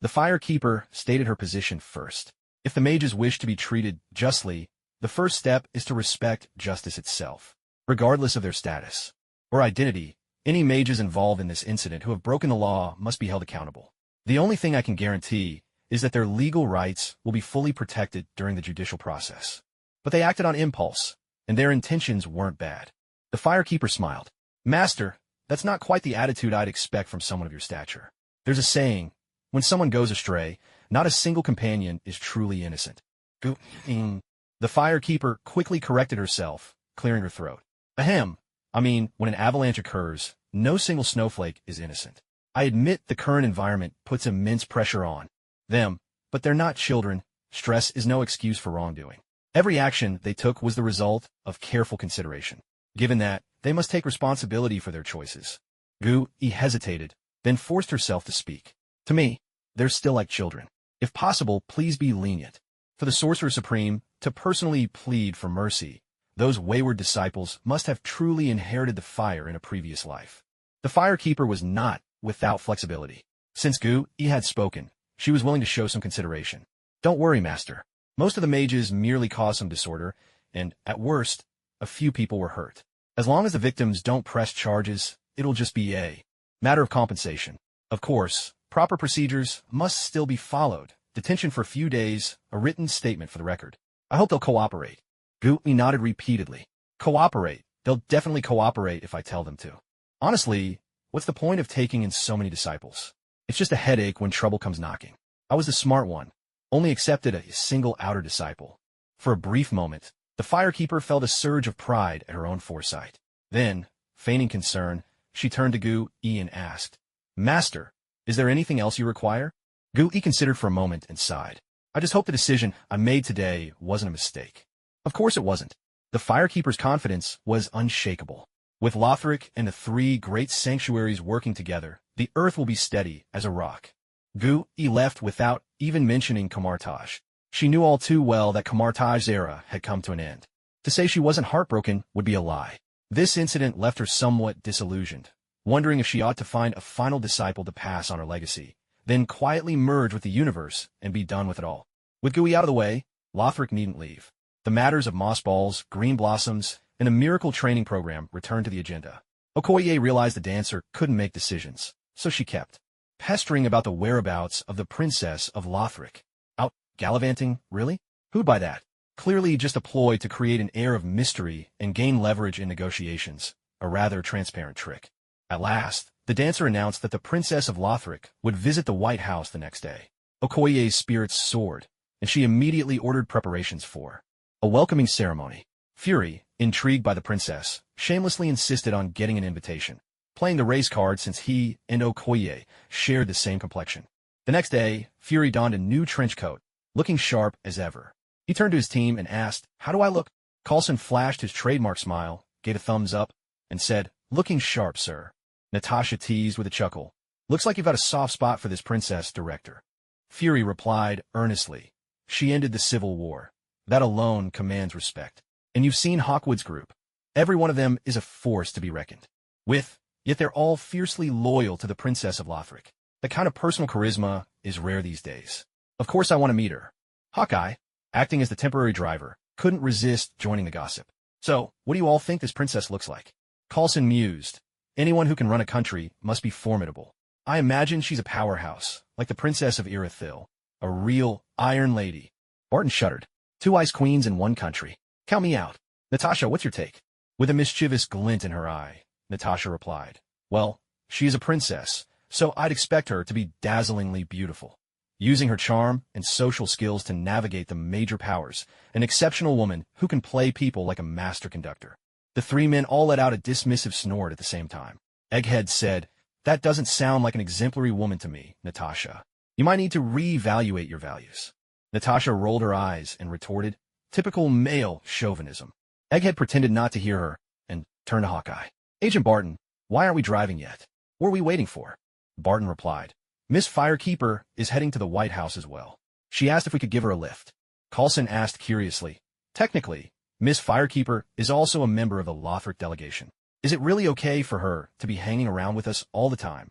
The Firekeeper stated her position first. If the mages wish to be treated justly, the first step is to respect justice itself. Regardless of their status or identity, any mages involved in this incident who have broken the law must be held accountable. The only thing I can guarantee is that their legal rights will be fully protected during the judicial process. But they acted on impulse, and their intentions weren't bad. The Firekeeper smiled. Master, that's not quite the attitude I'd expect from someone of your stature. There's a saying, when someone goes astray, not a single companion is truly innocent. The Firekeeper quickly corrected herself, clearing her throat. Ahem. I mean, when an avalanche occurs, no single snowflake is innocent. I admit the current environment puts immense pressure on them, but they're not children. Stress is no excuse for wrongdoing. Every action they took was the result of careful consideration. Given that, they must take responsibility for their choices. Gui hesitated, then forced herself to speak. To me, they're still like children. If possible, please be lenient. For the Sorcerer Supreme to personally plead for mercy, those wayward disciples must have truly inherited the fire in a previous life. The Firekeeper was not without flexibility. Since Gui had spoken, she was willing to show some consideration. Don't worry, Master. Most of the mages merely caused some disorder, and, at worst, a few people were hurt. As long as the victims don't press charges, it'll just be a matter of compensation. Of course, proper procedures must still be followed. Detention for a few days, a written statement for the record. I hope they'll cooperate. Gui nodded repeatedly. Cooperate. They'll definitely cooperate if I tell them to. Honestly, what's the point of taking in so many disciples? It's just a headache when trouble comes knocking. I was the smart one, only accepted a single outer disciple. For a brief moment, the Firekeeper felt a surge of pride at her own foresight. Then, feigning concern, she turned to Gui and asked, Master, is there anything else you require? Gui considered for a moment and sighed. I just hope the decision I made today wasn't a mistake. Of course it wasn't. The Firekeeper's confidence was unshakable. With Lothric and the 3 great sanctuaries working together, the earth will be steady as a rock. Gui left without even mentioning Camartage. She knew all too well that Camartage's era had come to an end. To say she wasn't heartbroken would be a lie. This incident left her somewhat disillusioned, wondering if she ought to find a final disciple to pass on her legacy, then quietly merge with the universe and be done with it all. With Gui out of the way, Lothric needn't leave. The matters of moss balls, green blossoms, and a miracle training program returned to the agenda. Okoye realized the dancer couldn't make decisions, so she kept pestering about the whereabouts of the Princess of Lothric. Out gallivanting, really? Who'd buy that? Clearly just a ploy to create an air of mystery and gain leverage in negotiations, a rather transparent trick. At last, the dancer announced that the Princess of Lothric would visit the White House the next day. Okoye's spirits soared, and she immediately ordered preparations for a welcoming ceremony. Fury, intrigued by the princess, shamelessly insisted on getting an invitation, playing the race card since he and Okoye shared the same complexion. The next day, Fury donned a new trench coat, looking sharp as ever. He turned to his team and asked, "How do I look?" Coulson flashed his trademark smile, gave a thumbs up, and said, "Looking sharp, sir." Natasha teased with a chuckle, "Looks like you've got a soft spot for this princess, director." Fury replied earnestly, "She ended the Civil War. That alone commands respect. And you've seen Hawkwood's group. Every one of them is a force to be reckoned with, yet they're all fiercely loyal to the Princess of Lothric. That kind of personal charisma is rare these days. Of course I want to meet her." Hawkeye, acting as the temporary driver, couldn't resist joining the gossip. "So, what do you all think this princess looks like?" Coulson mused. "Anyone who can run a country must be formidable. I imagine she's a powerhouse, like the Princess of Irithyll, a real Iron Lady." Barton shuddered. "Two ice queens in one country. Count me out." "Natasha, what's your take?" With a mischievous glint in her eye, Natasha replied, "Well, she is a princess, so I'd expect her to be dazzlingly beautiful. Using her charm and social skills to navigate the major powers, an exceptional woman who can play people like a master conductor." The three men all let out a dismissive snort at the same time. Egghead said, "That doesn't sound like an exemplary woman to me, Natasha. You might need to reevaluate your values." Natasha rolled her eyes and retorted, "Typical male chauvinism." Egghead pretended not to hear her and turned to Hawkeye. "Agent Barton, why aren't we driving yet? What are we waiting for?" Barton replied, "Miss Firekeeper is heading to the White House as well. She asked if we could give her a lift." Coulson asked curiously, "Technically, Miss Firekeeper is also a member of the Lothric delegation. Is it really okay for her to be hanging around with us all the time?"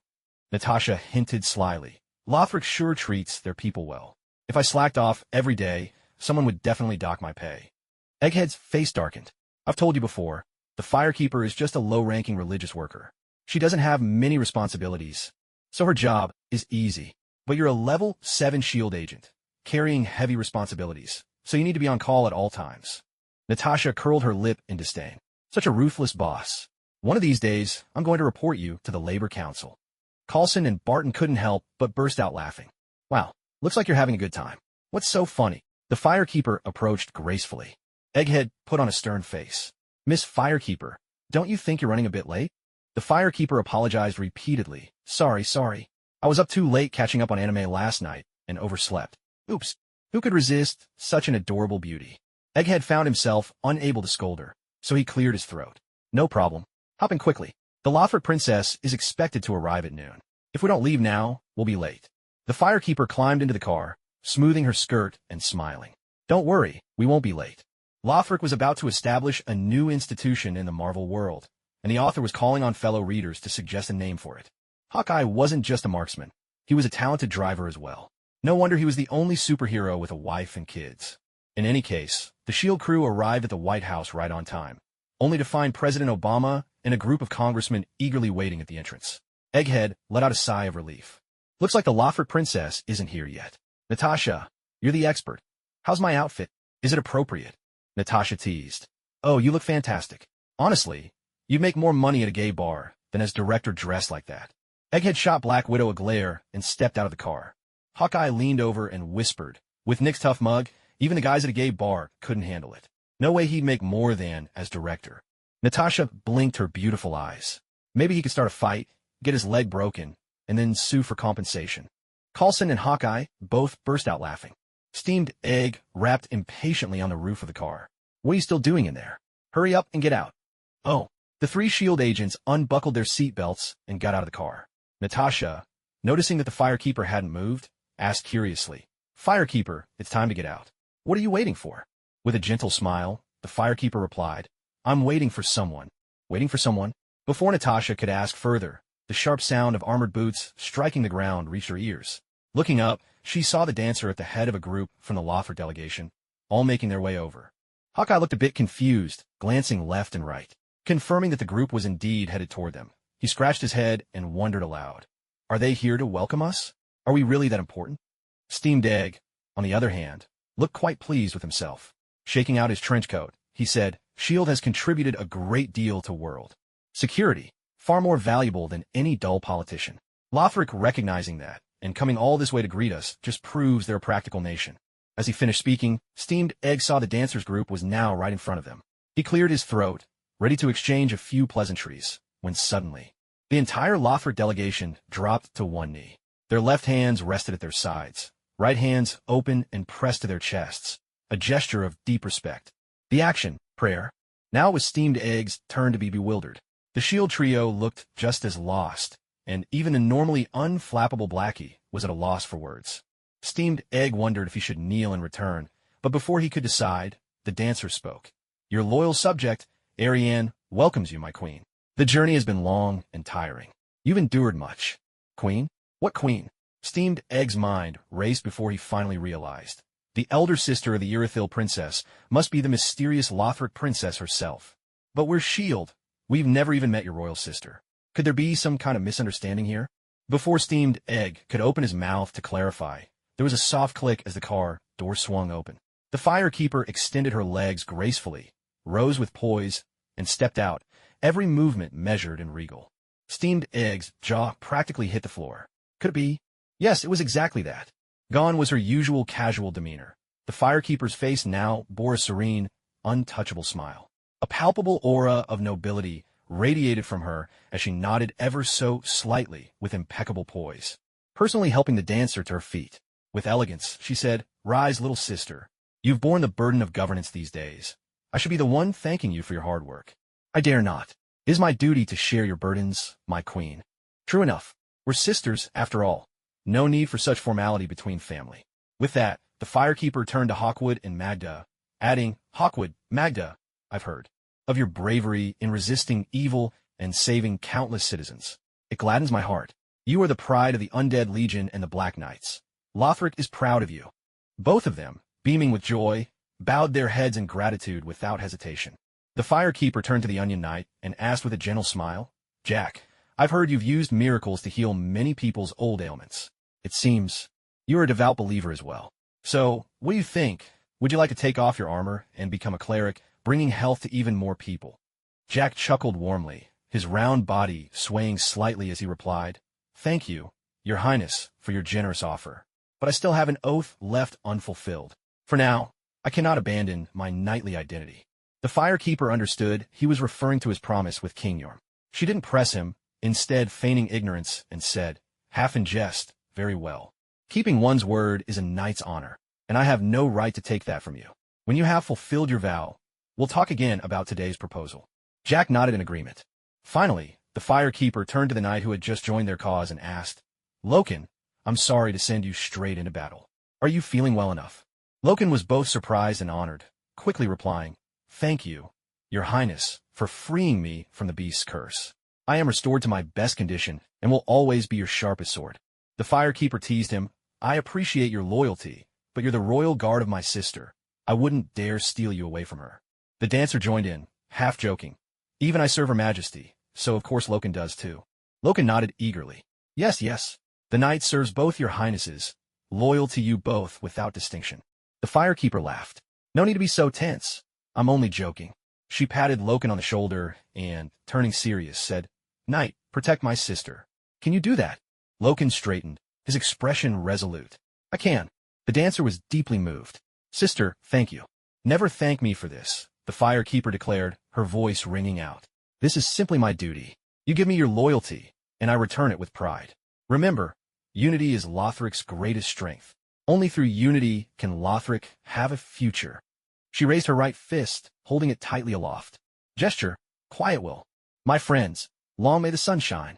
Natasha hinted slyly, "Lothric sure treats their people well. If I slacked off every day, someone would definitely dock my pay." Egghead's face darkened. "I've told you before, the Firekeeper is just a low-ranking religious worker. She doesn't have many responsibilities, so her job is easy. But you're a level 7 shield agent, carrying heavy responsibilities, so you need to be on call at all times." Natasha curled her lip in disdain. "Such a ruthless boss. One of these days, I'm going to report you to the Labor Council." Coulson and Barton couldn't help but burst out laughing. "Wow, looks like you're having a good time. What's so funny?" The Firekeeper approached gracefully. Egghead put on a stern face. "Miss Firekeeper, don't you think you're running a bit late?" The Firekeeper apologized repeatedly. Sorry. I was up too late catching up on anime last night and overslept. Oops. Who could resist such an adorable beauty?" Egghead found himself unable to scold her, so he cleared his throat. "No problem. Hop in quickly. The Lothric princess is expected to arrive at noon. If we don't leave now, we'll be late." The Firekeeper climbed into the car, smoothing her skirt and smiling. "Don't worry, we won't be late." Lothric was about to establish a new institution in the Marvel world, and the author was calling on fellow readers to suggest a name for it. Hawkeye wasn't just a marksman. He was a talented driver as well. No wonder he was the only superhero with a wife and kids. In any case, the SHIELD crew arrived at the White House right on time, only to find President Obama and a group of congressmen eagerly waiting at the entrance. Egghead let out a sigh of relief. "Looks like the Lothric princess isn't here yet." "Natasha, you're the expert. How's my outfit? Is it appropriate?" Natasha teased. "Oh, you look fantastic. Honestly, you'd make more money at a gay bar than as director dressed like that." Egghead shot Black Widow a glare and stepped out of the car. Hawkeye leaned over and whispered, "With Nick's tough mug, even the guys at a gay bar couldn't handle it. No way he'd make more than as director." Natasha blinked her beautiful eyes. Maybe he could start a fight, get his leg broken, and then sue for compensation. Coulson and Hawkeye both burst out laughing. Steamed Egg rapped impatiently on the roof of the car. "What are you still doing in there? Hurry up and get out." "Oh." The three SHIELD agents unbuckled their seatbelts and got out of the car. Natasha, noticing that the Firekeeper hadn't moved, asked curiously, "Firekeeper, it's time to get out. What are you waiting for?" With a gentle smile, the Firekeeper replied, "I'm waiting for someone." "Waiting for someone?" Before Natasha could ask further, the sharp sound of armored boots striking the ground reached her ears. Looking up, she saw the dancer at the head of a group from the Lothric delegation, all making their way over. Hawkeye looked a bit confused, glancing left and right. Confirming that the group was indeed headed toward them, he scratched his head and wondered aloud. "Are they here to welcome us? Are we really that important?" Steamed Egg, on the other hand, looked quite pleased with himself. Shaking out his trench coat, he said, "SHIELD has contributed a great deal to world security, far more valuable than any dull politician. Lothric recognizing that, and coming all this way to greet us, just proves they're a practical nation." As he finished speaking, Steamed Egg saw the dancers group was now right in front of him. He cleared his throat, ready to exchange a few pleasantries, when suddenly, the entire Lothric delegation dropped to one knee. Their left hands rested at their sides, right hands open and pressed to their chests, a gesture of deep respect. The action, prayer. Now it was Steamed Egg's turn to be bewildered. The shield trio looked just as lost, and even a normally unflappable Blackie was at a loss for words. Steamed Egg wondered if he should kneel in return, but before he could decide, the dancer spoke. Your loyal subject, Ariane, welcomes you, my queen. The journey has been long and tiring. You've endured much. Queen? What queen? Steamed Egg's mind raced before he finally realized. The elder sister of the Irithyll princess must be the mysterious Lothric princess herself. But we're Shield. We've never even met your royal sister. Could there be some kind of misunderstanding here? Before Steamed Egg could open his mouth to clarify, there was a soft click as the car door swung open. The firekeeper extended her legs gracefully, rose with poise, and stepped out, every movement measured and regal. Steamed Egg's jaw practically hit the floor. Could it be? Yes, it was exactly that. Gone was her usual casual demeanor. The firekeeper's face now bore a serene, untouchable smile. A palpable aura of nobility radiated from her as she nodded ever so slightly with impeccable poise, personally helping the dancer to her feet. With elegance, she said, "Rise, little sister. You've borne the burden of governance these days. I should be the one thanking you for your hard work. I dare not. It is my duty to share your burdens, my queen." True enough. We're sisters, after all. No need for such formality between family. With that, the firekeeper turned to Hawkwood and Magda, adding, "Hawkwood, Magda, I've heard of your bravery in resisting evil and saving countless citizens. It gladdens my heart. You are the pride of the Undead Legion and the Black Knights. Lothric is proud of you." Both of them, beaming with joy, bowed their heads in gratitude without hesitation. The firekeeper turned to the Onion Knight and asked with a gentle smile, "Jack, I've heard you've used miracles to heal many people's old ailments. It seems you are a devout believer as well. So, what do you think? Would you like to take off your armor and become a cleric, bringing health to even more people?" Jack chuckled warmly, his round body swaying slightly as he replied, "Thank you, your highness, for your generous offer. But I still have an oath left unfulfilled. For now, I cannot abandon my knightly identity." The firekeeper understood he was referring to his promise with King Yorm. She didn't press him, instead feigning ignorance, and said, half in jest, "Very well. Keeping one's word is a knight's honor, and I have no right to take that from you. When you have fulfilled your vow, we'll talk again about today's proposal." Jack nodded in agreement. Finally, the firekeeper turned to the knight who had just joined their cause and asked, "Loken, I'm sorry to send you straight into battle. Are you feeling well enough?" Loken was both surprised and honored, quickly replying, "Thank you, your highness, for freeing me from the beast's curse. I am restored to my best condition and will always be your sharpest sword." The firekeeper teased him, "I appreciate your loyalty, but you're the royal guard of my sister. I wouldn't dare steal you away from her." The dancer joined in, half joking. "Even I serve her majesty, so of course Loken does too." Loken nodded eagerly. "Yes, yes. The knight serves both your highnesses, loyal to you both without distinction." The firekeeper laughed. "No need to be so tense. I'm only joking." She patted Loken on the shoulder and, turning serious, said, "Knight, protect my sister. Can you do that?" Loken straightened, his expression resolute. "I can." The dancer was deeply moved. "Sister, thank you." "Never thank me for this," the firekeeper declared, her voice ringing out. "This is simply my duty. You give me your loyalty, and I return it with pride. Remember, unity is Lothric's greatest strength. Only through unity can Lothric have a future." She raised her right fist, holding it tightly aloft. Gesture, quiet will. "My friends, long may the sun shine."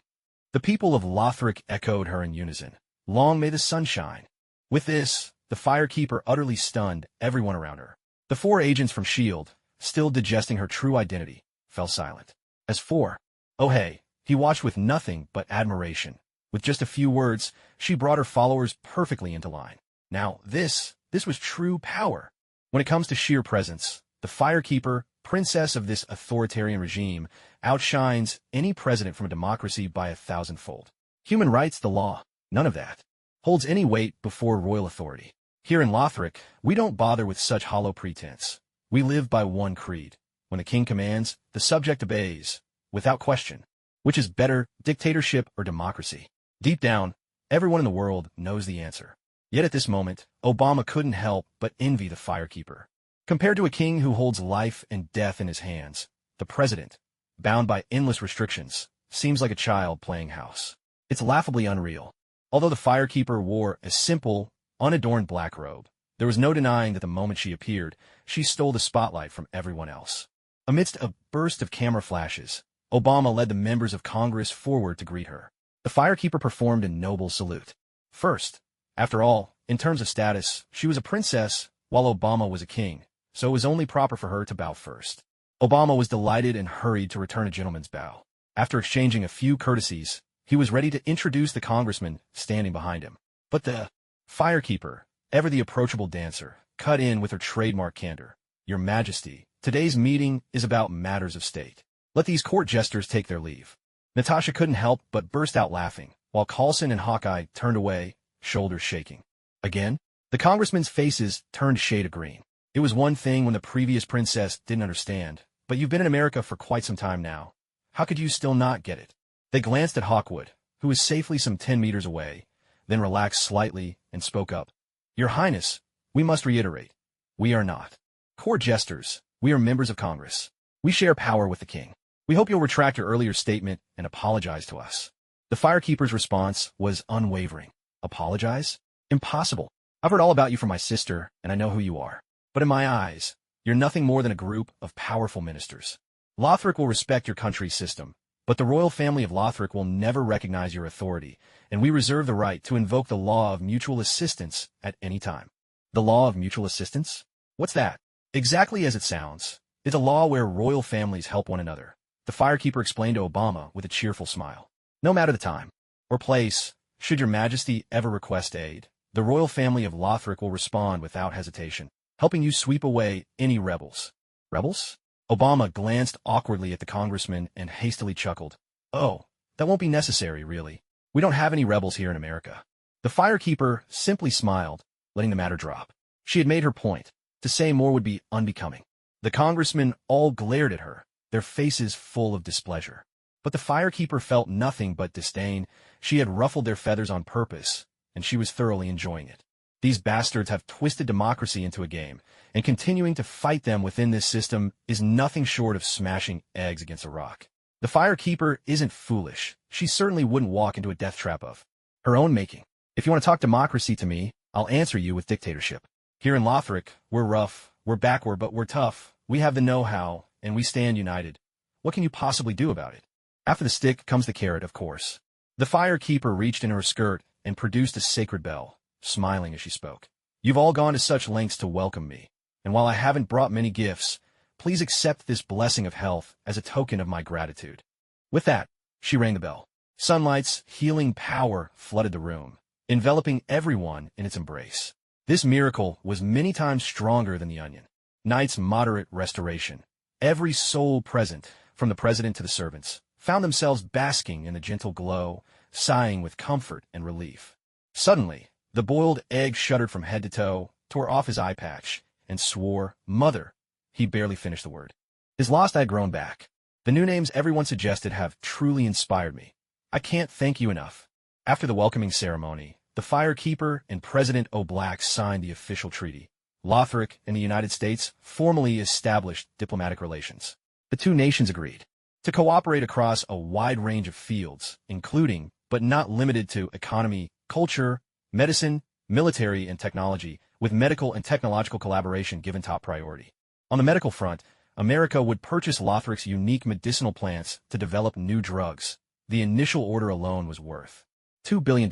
The people of Lothric echoed her in unison. "Long may the sun shine." With this, the firekeeper utterly stunned everyone around her. The 4 agents from S.H.I.E.L.D., still digesting her true identity, fell silent. As for Ohei, he watched with nothing but admiration. With just a few words, she brought her followers perfectly into line. Now, this was true power. When it comes to sheer presence, the firekeeper, princess of this authoritarian regime, outshines any president from a democracy by 1,000-fold. Human rights, the law, none of that holds any weight before royal authority. Here in Lothric, we don't bother with such hollow pretense. We live by one creed. When the king commands, the subject obeys, without question. Which is better, dictatorship or democracy? Deep down, everyone in the world knows the answer. Yet at this moment, Obama couldn't help but envy the firekeeper. Compared to a king who holds life and death in his hands, the president, bound by endless restrictions, seems like a child playing house. It's laughably unreal. Although the firekeeper wore a simple, unadorned black robe, there was no denying that the moment she appeared, she stole the spotlight from everyone else. Amidst a burst of camera flashes, Obama led the members of Congress forward to greet her. The firekeeper performed a noble salute. First, after all, in terms of status, she was a princess, while Obama was a king, so it was only proper for her to bow first. Obama was delighted and hurried to return a gentleman's bow. After exchanging a few courtesies, he was ready to introduce the congressman standing behind him. But the firekeeper, ever the approachable dancer, cut in with her trademark candor. Your Majesty, today's meeting is about matters of state. Let these court jesters take their leave. Natasha couldn't help but burst out laughing, while Coulson and Hawkeye turned away, shoulders shaking. Again, the congressmen's faces turned shade of green. It was one thing when the previous princess didn't understand, but you've been in America for quite some time now. How could you still not get it? They glanced at Hawkwood, who was safely some 10 meters away, then relaxed slightly and spoke up. Your Highness, we must reiterate, we are not court jesters. We are members of Congress. We share power with the king. We hope you'll retract your earlier statement and apologize to us. The firekeeper's response was unwavering. Apologize? Impossible. I've heard all about you from my sister, and I know who you are. But in my eyes, you're nothing more than a group of powerful ministers. Lothric will respect your country's system, but the royal family of Lothric will never recognize your authority, and we reserve the right to invoke the law of mutual assistance at any time. The law of mutual assistance? What's that? Exactly as it sounds. It's a law where royal families help one another. The firekeeper explained to Obama with a cheerful smile. No matter the time or place, should your Majesty ever request aid, the royal family of Lothric will respond without hesitation, helping you sweep away any rebels. Rebels? Obama glanced awkwardly at the congressman and hastily chuckled. Oh, that won't be necessary, really. We don't have any rebels here in America. The firekeeper simply smiled, letting the matter drop. She had made her point. To say more would be unbecoming. The congressmen all glared at her, their faces full of displeasure. But the firekeeper felt nothing but disdain. She had ruffled their feathers on purpose, and she was thoroughly enjoying it. These bastards have twisted democracy into a game, and continuing to fight them within this system is nothing short of smashing eggs against a rock. The firekeeper isn't foolish. She certainly wouldn't walk into a death trap of her own making. If you want to talk democracy to me, I'll answer you with dictatorship. Here in Lothric, we're rough, we're backward, but we're tough. We have the know-how, and we stand united. What can you possibly do about it? After the stick comes the carrot, of course. The firekeeper reached in her skirt and produced a sacred bell, smiling as she spoke. You've all gone to such lengths to welcome me, and while I haven't brought many gifts, please accept this blessing of health as a token of my gratitude. With that, she rang the bell. Sunlight's healing power flooded the room, enveloping everyone in its embrace. This miracle was many times stronger than the onion. Night's moderate restoration. Every soul present, from the president to the servants, found themselves basking in the gentle glow, sighing with comfort and relief. Suddenly, the boiled egg shuddered from head to toe, tore off his eye patch, and swore, "Mother." He barely finished the word. His lost eye had grown back. The new names everyone suggested have truly inspired me. I can't thank you enough. After the welcoming ceremony, the firekeeper and President O'Black signed the official treaty. Lothric and the United States formally established diplomatic relations. The two nations agreed to cooperate across a wide range of fields, including, but not limited to, economy, culture, medicine, military, and technology, with medical and technological collaboration given top priority. On the medical front, America would purchase Lothric's unique medicinal plants to develop new drugs. The initial order alone was worth $2 billion.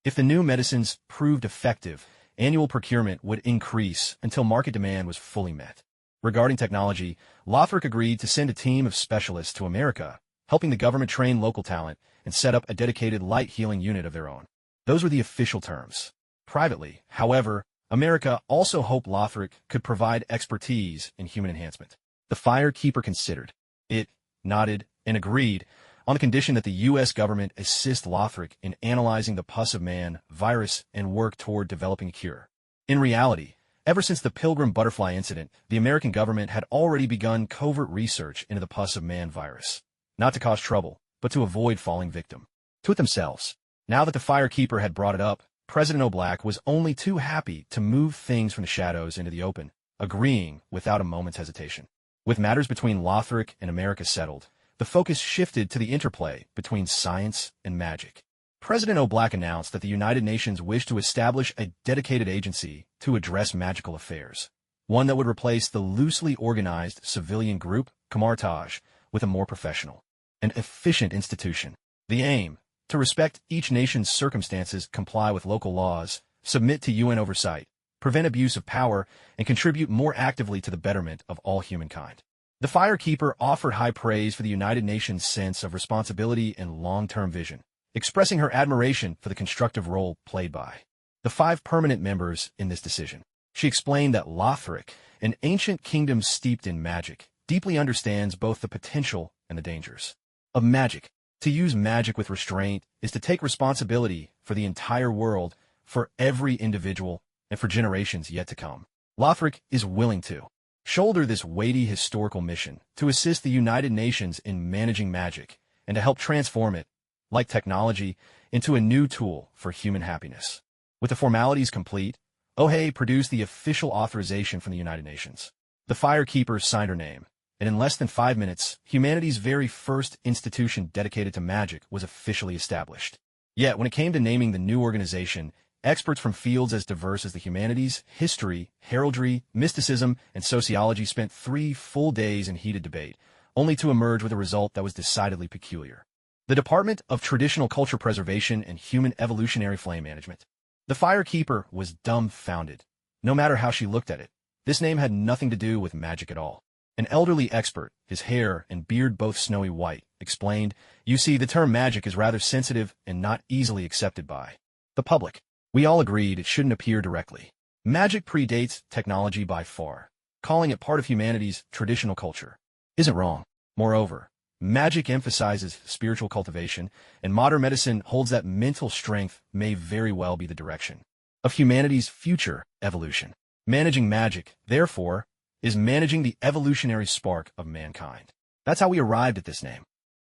If the new medicines proved effective, annual procurement would increase until market demand was fully met. Regarding technology, Lothric agreed to send a team of specialists to America, helping the government train local talent and set up a dedicated light healing unit of their own. Those were the official terms. Privately, however, America also hoped Lothric could provide expertise in human enhancement. The firekeeper considered it, nodded, and agreed, on the condition that the U.S. government assist Lothric in analyzing the pus of man virus and work toward developing a cure. In reality, ever since the Pilgrim butterfly incident, the American government had already begun covert research into the pus of man virus, not to cause trouble, but to avoid falling victim to it themselves. Now that the firekeeper had brought it up, President O'Black was only too happy to move things from the shadows into the open, agreeing without a moment's hesitation. With matters between Lothric and America settled, the focus shifted to the interplay between science and magic. President O'Black announced that the United Nations wished to establish a dedicated agency to address magical affairs, one that would replace the loosely organized civilian group, Camartage, with a more professional and efficient institution. The aim: to respect each nation's circumstances, comply with local laws, submit to UN oversight, prevent abuse of power, and contribute more actively to the betterment of all humankind. The Firekeeper offered high praise for the United Nations' sense of responsibility and long-term vision, expressing her admiration for the constructive role played by the 5 permanent members in this decision. She explained that Lothric, an ancient kingdom steeped in magic, deeply understands both the potential and the dangers of magic. To use magic with restraint is to take responsibility for the entire world, for every individual, and for generations yet to come. Lothric is willing to shoulder this weighty historical mission to assist the United Nations in managing magic and to help transform it, like technology, into a new tool for human happiness. With the formalities complete, Ohei produced the official authorization from the United Nations. The Firekeeper signed her name, and in less than 5 minutes, humanity's very first institution dedicated to magic was officially established. Yet, when it came to naming the new organization, experts from fields as diverse as the humanities, history, heraldry, mysticism, and sociology spent 3 full days in heated debate, only to emerge with a result that was decidedly peculiar. The Department of Traditional Culture Preservation and Human Evolutionary Flame Management. The Firekeeper was dumbfounded. No matter how she looked at it, this name had nothing to do with magic at all. An elderly expert, his hair and beard both snowy white, explained, "You see, the term magic is rather sensitive and not easily accepted by the public. We all agreed it shouldn't appear directly. Magic predates technology by far. Calling it part of humanity's traditional culture isn't wrong. Moreover, magic emphasizes spiritual cultivation, and modern medicine holds that mental strength may very well be the direction of humanity's future evolution. Managing magic, therefore, is managing the evolutionary spark of mankind." That's how we arrived at this name.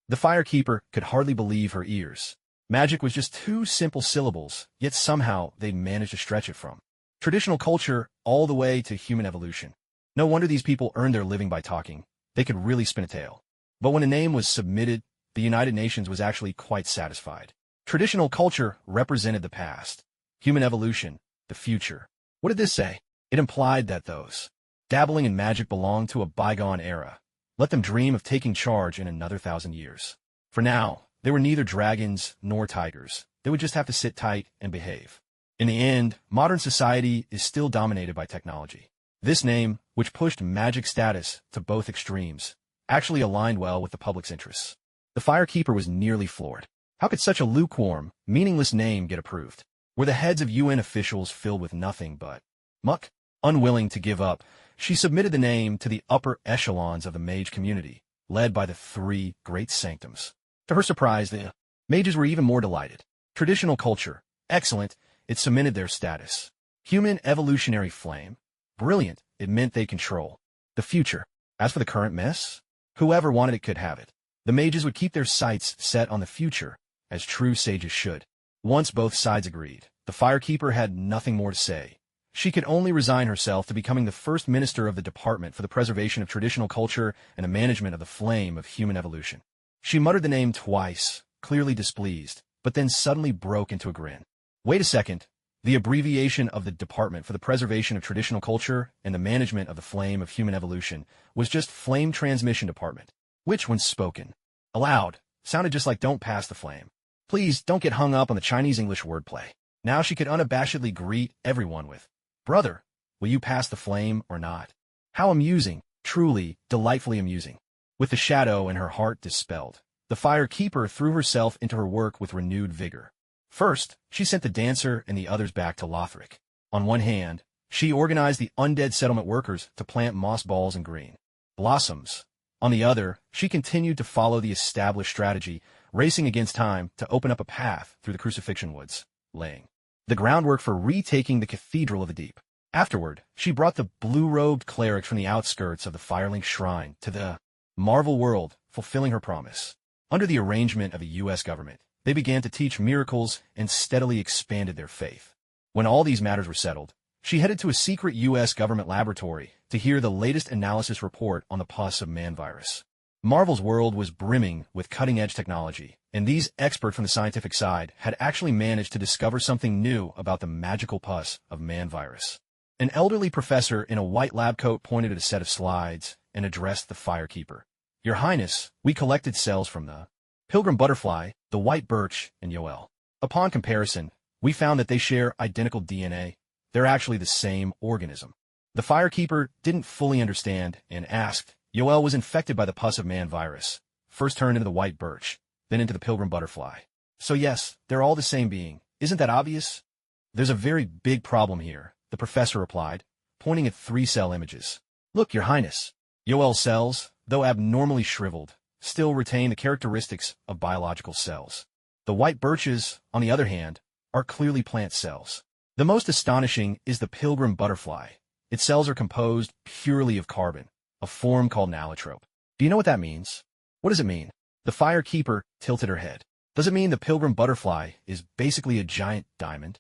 The Firekeeper could hardly believe her ears. Magic was just 2 simple syllables, yet somehow they'd managed to stretch it from traditional culture all the way to human evolution. No wonder these people earned their living by talking. They could really spin a tale. But when a name was submitted, the United Nations was actually quite satisfied. Traditional culture represented the past. Human evolution, the future. What did this say? It implied that those dabbling in magic belonged to a bygone era. Let them dream of taking charge in another 1,000 years. For now, they were neither dragons nor tigers. They would just have to sit tight and behave. In the end, modern society is still dominated by technology. This name, which pushed magic status to both extremes, actually aligned well with the public's interests. The Firekeeper was nearly floored. How could such a lukewarm, meaningless name get approved? Were the heads of UN officials filled with nothing but muck? Unwilling to give up, she submitted the name to the upper echelons of the mage community, led by the 3 great sanctums. To her surprise, the mages were even more delighted. Traditional culture, excellent, it cemented their status. Human evolutionary flame, brilliant, it meant they control the future. As for the current mess, whoever wanted it could have it. The mages would keep their sights set on the future, as true sages should. Once both sides agreed, the Firekeeper had nothing more to say. She could only resign herself to becoming the first minister of the Department for the Preservation of Traditional Culture and the Management of the Flame of Human Evolution. She muttered the name twice, clearly displeased, but then suddenly broke into a grin. Wait a second. The abbreviation of the Department for the Preservation of Traditional Culture and the Management of the Flame of Human Evolution was just Flame Transmission Department, which, when spoken aloud, sounded just like "don't pass the flame." Please don't get hung up on the Chinese-English wordplay. Now she could unabashedly greet everyone with, "Brother, will you pass the flame or not?" How amusing, truly, delightfully amusing. With the shadow in her heart dispelled, the Firekeeper threw herself into her work with renewed vigor. First, she sent the dancer and the others back to Lothric. On one hand, she organized the undead settlement workers to plant moss balls and green blossoms. On the other, she continued to follow the established strategy, racing against time to open up a path through the Crucifixion Woods, laying the groundwork for retaking the Cathedral of the Deep. Afterward, she brought the blue-robed clerics from the outskirts of the Firelink Shrine to the Marvel world, fulfilling her promise. Under the arrangement of the U.S. government, they began to teach miracles and steadily expanded their faith. When all these matters were settled, she headed to a secret U.S. government laboratory to hear the latest analysis report on the pus of man virus. Marvel's world was brimming with cutting-edge technology, and these experts from the scientific side had actually managed to discover something new about the magical pus of man virus. An elderly professor in a white lab coat pointed at a set of slides and addressed the firekeeper. "Your Highness, we collected cells from the pilgrim butterfly, the white birch, and Yoel. Upon comparison, we found that they share identical DNA. They're actually the same organism." The firekeeper didn't fully understand and asked, "Yoel was infected by the pus of man virus, first turned into the white birch, then into the pilgrim butterfly. So yes, they're all the same being. Isn't that obvious?" "There's a very big problem here," the professor replied, pointing at 3 cell images. "Look, Your Highness. Yoel's cells, though abnormally shriveled, still retain the characteristics of biological cells. The white birches, on the other hand, are clearly plant cells. The most astonishing is the pilgrim butterfly. Its cells are composed purely of carbon, a form called an allotrope. Do you know what that means?" "What does it mean?" The firekeeper tilted her head. "Does it mean the pilgrim butterfly is basically a giant diamond?"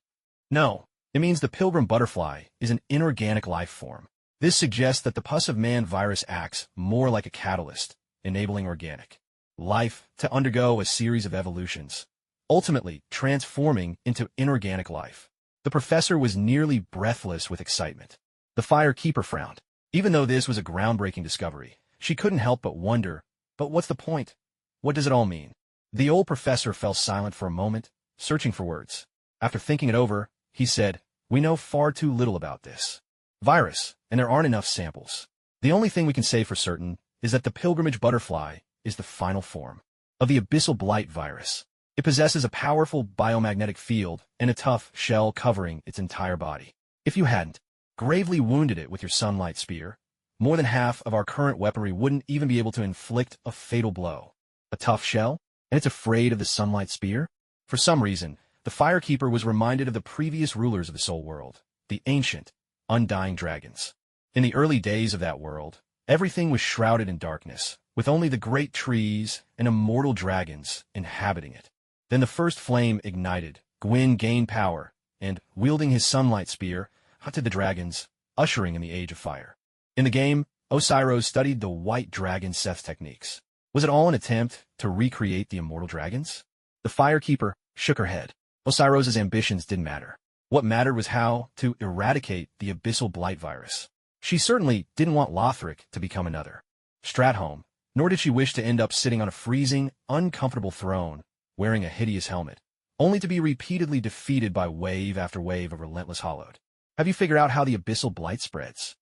"No, it means the pilgrim butterfly is an inorganic life form. This suggests that the pus of man virus acts more like a catalyst, enabling organic life to undergo a series of evolutions, ultimately transforming into inorganic life." The professor was nearly breathless with excitement. The firekeeper frowned. Even though this was a groundbreaking discovery, she couldn't help but wonder, but what's the point? What does it all mean? The old professor fell silent for a moment, searching for words. After thinking it over, he said, "We know far too little about this virus, and there aren't enough samples. The only thing we can say for certain is that the pilgrimage butterfly is the final form of the abyssal blight virus. It possesses a powerful biomagnetic field and a tough shell covering its entire body. If you hadn't gravely wounded it with your sunlight spear, more than half of our current weaponry wouldn't even be able to inflict a fatal blow. A tough shell? And it's afraid of the sunlight spear?" For some reason, the firekeeper was reminded of the previous rulers of the soul world, the ancient, undying dragons. In the early days of that world, everything was shrouded in darkness, with only the great trees and immortal dragons inhabiting it. Then the first flame ignited, Gwyn gained power, and, wielding his sunlight spear, hunted the dragons, ushering in the Age of Fire. In the game, Osiros studied the White Dragon Seth techniques. Was it all an attempt to recreate the immortal dragons? The firekeeper shook her head. Osiros' ambitions didn't matter. What mattered was how to eradicate the abyssal blight virus. She certainly didn't want Lothric to become another Stratholme, nor did she wish to end up sitting on a freezing, uncomfortable throne, wearing a hideous helmet, only to be repeatedly defeated by wave after wave of relentless hollowed. "Have you figured out how the abyssal blight spreads?"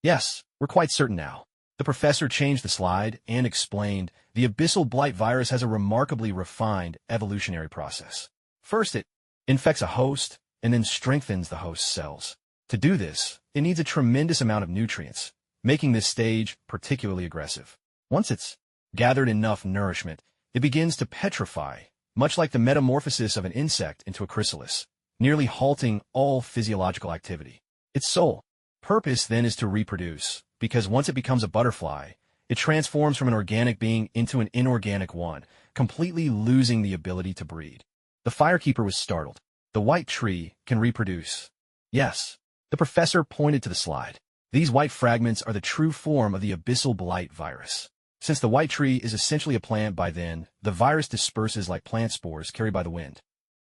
"Yes, we're quite certain now." The professor changed the slide and explained the abyssal blight virus has a remarkably refined evolutionary process. First, it infects a host and then strengthens the host's cells. To do this, it needs a tremendous amount of nutrients, making this stage particularly aggressive. Once it's gathered enough nourishment, it begins to petrify, much like the metamorphosis of an insect into a chrysalis, nearly halting all physiological activity. Its sole purpose then is to reproduce, because once it becomes a butterfly, it transforms from an organic being into an inorganic one, completely losing the ability to breed. The firekeeper was startled. "The white tree can reproduce?" "Yes." The professor pointed to the slide. "These white fragments are the true form of the abyssal blight virus. Since the white tree is essentially a plant by then, the virus disperses like plant spores carried by the wind."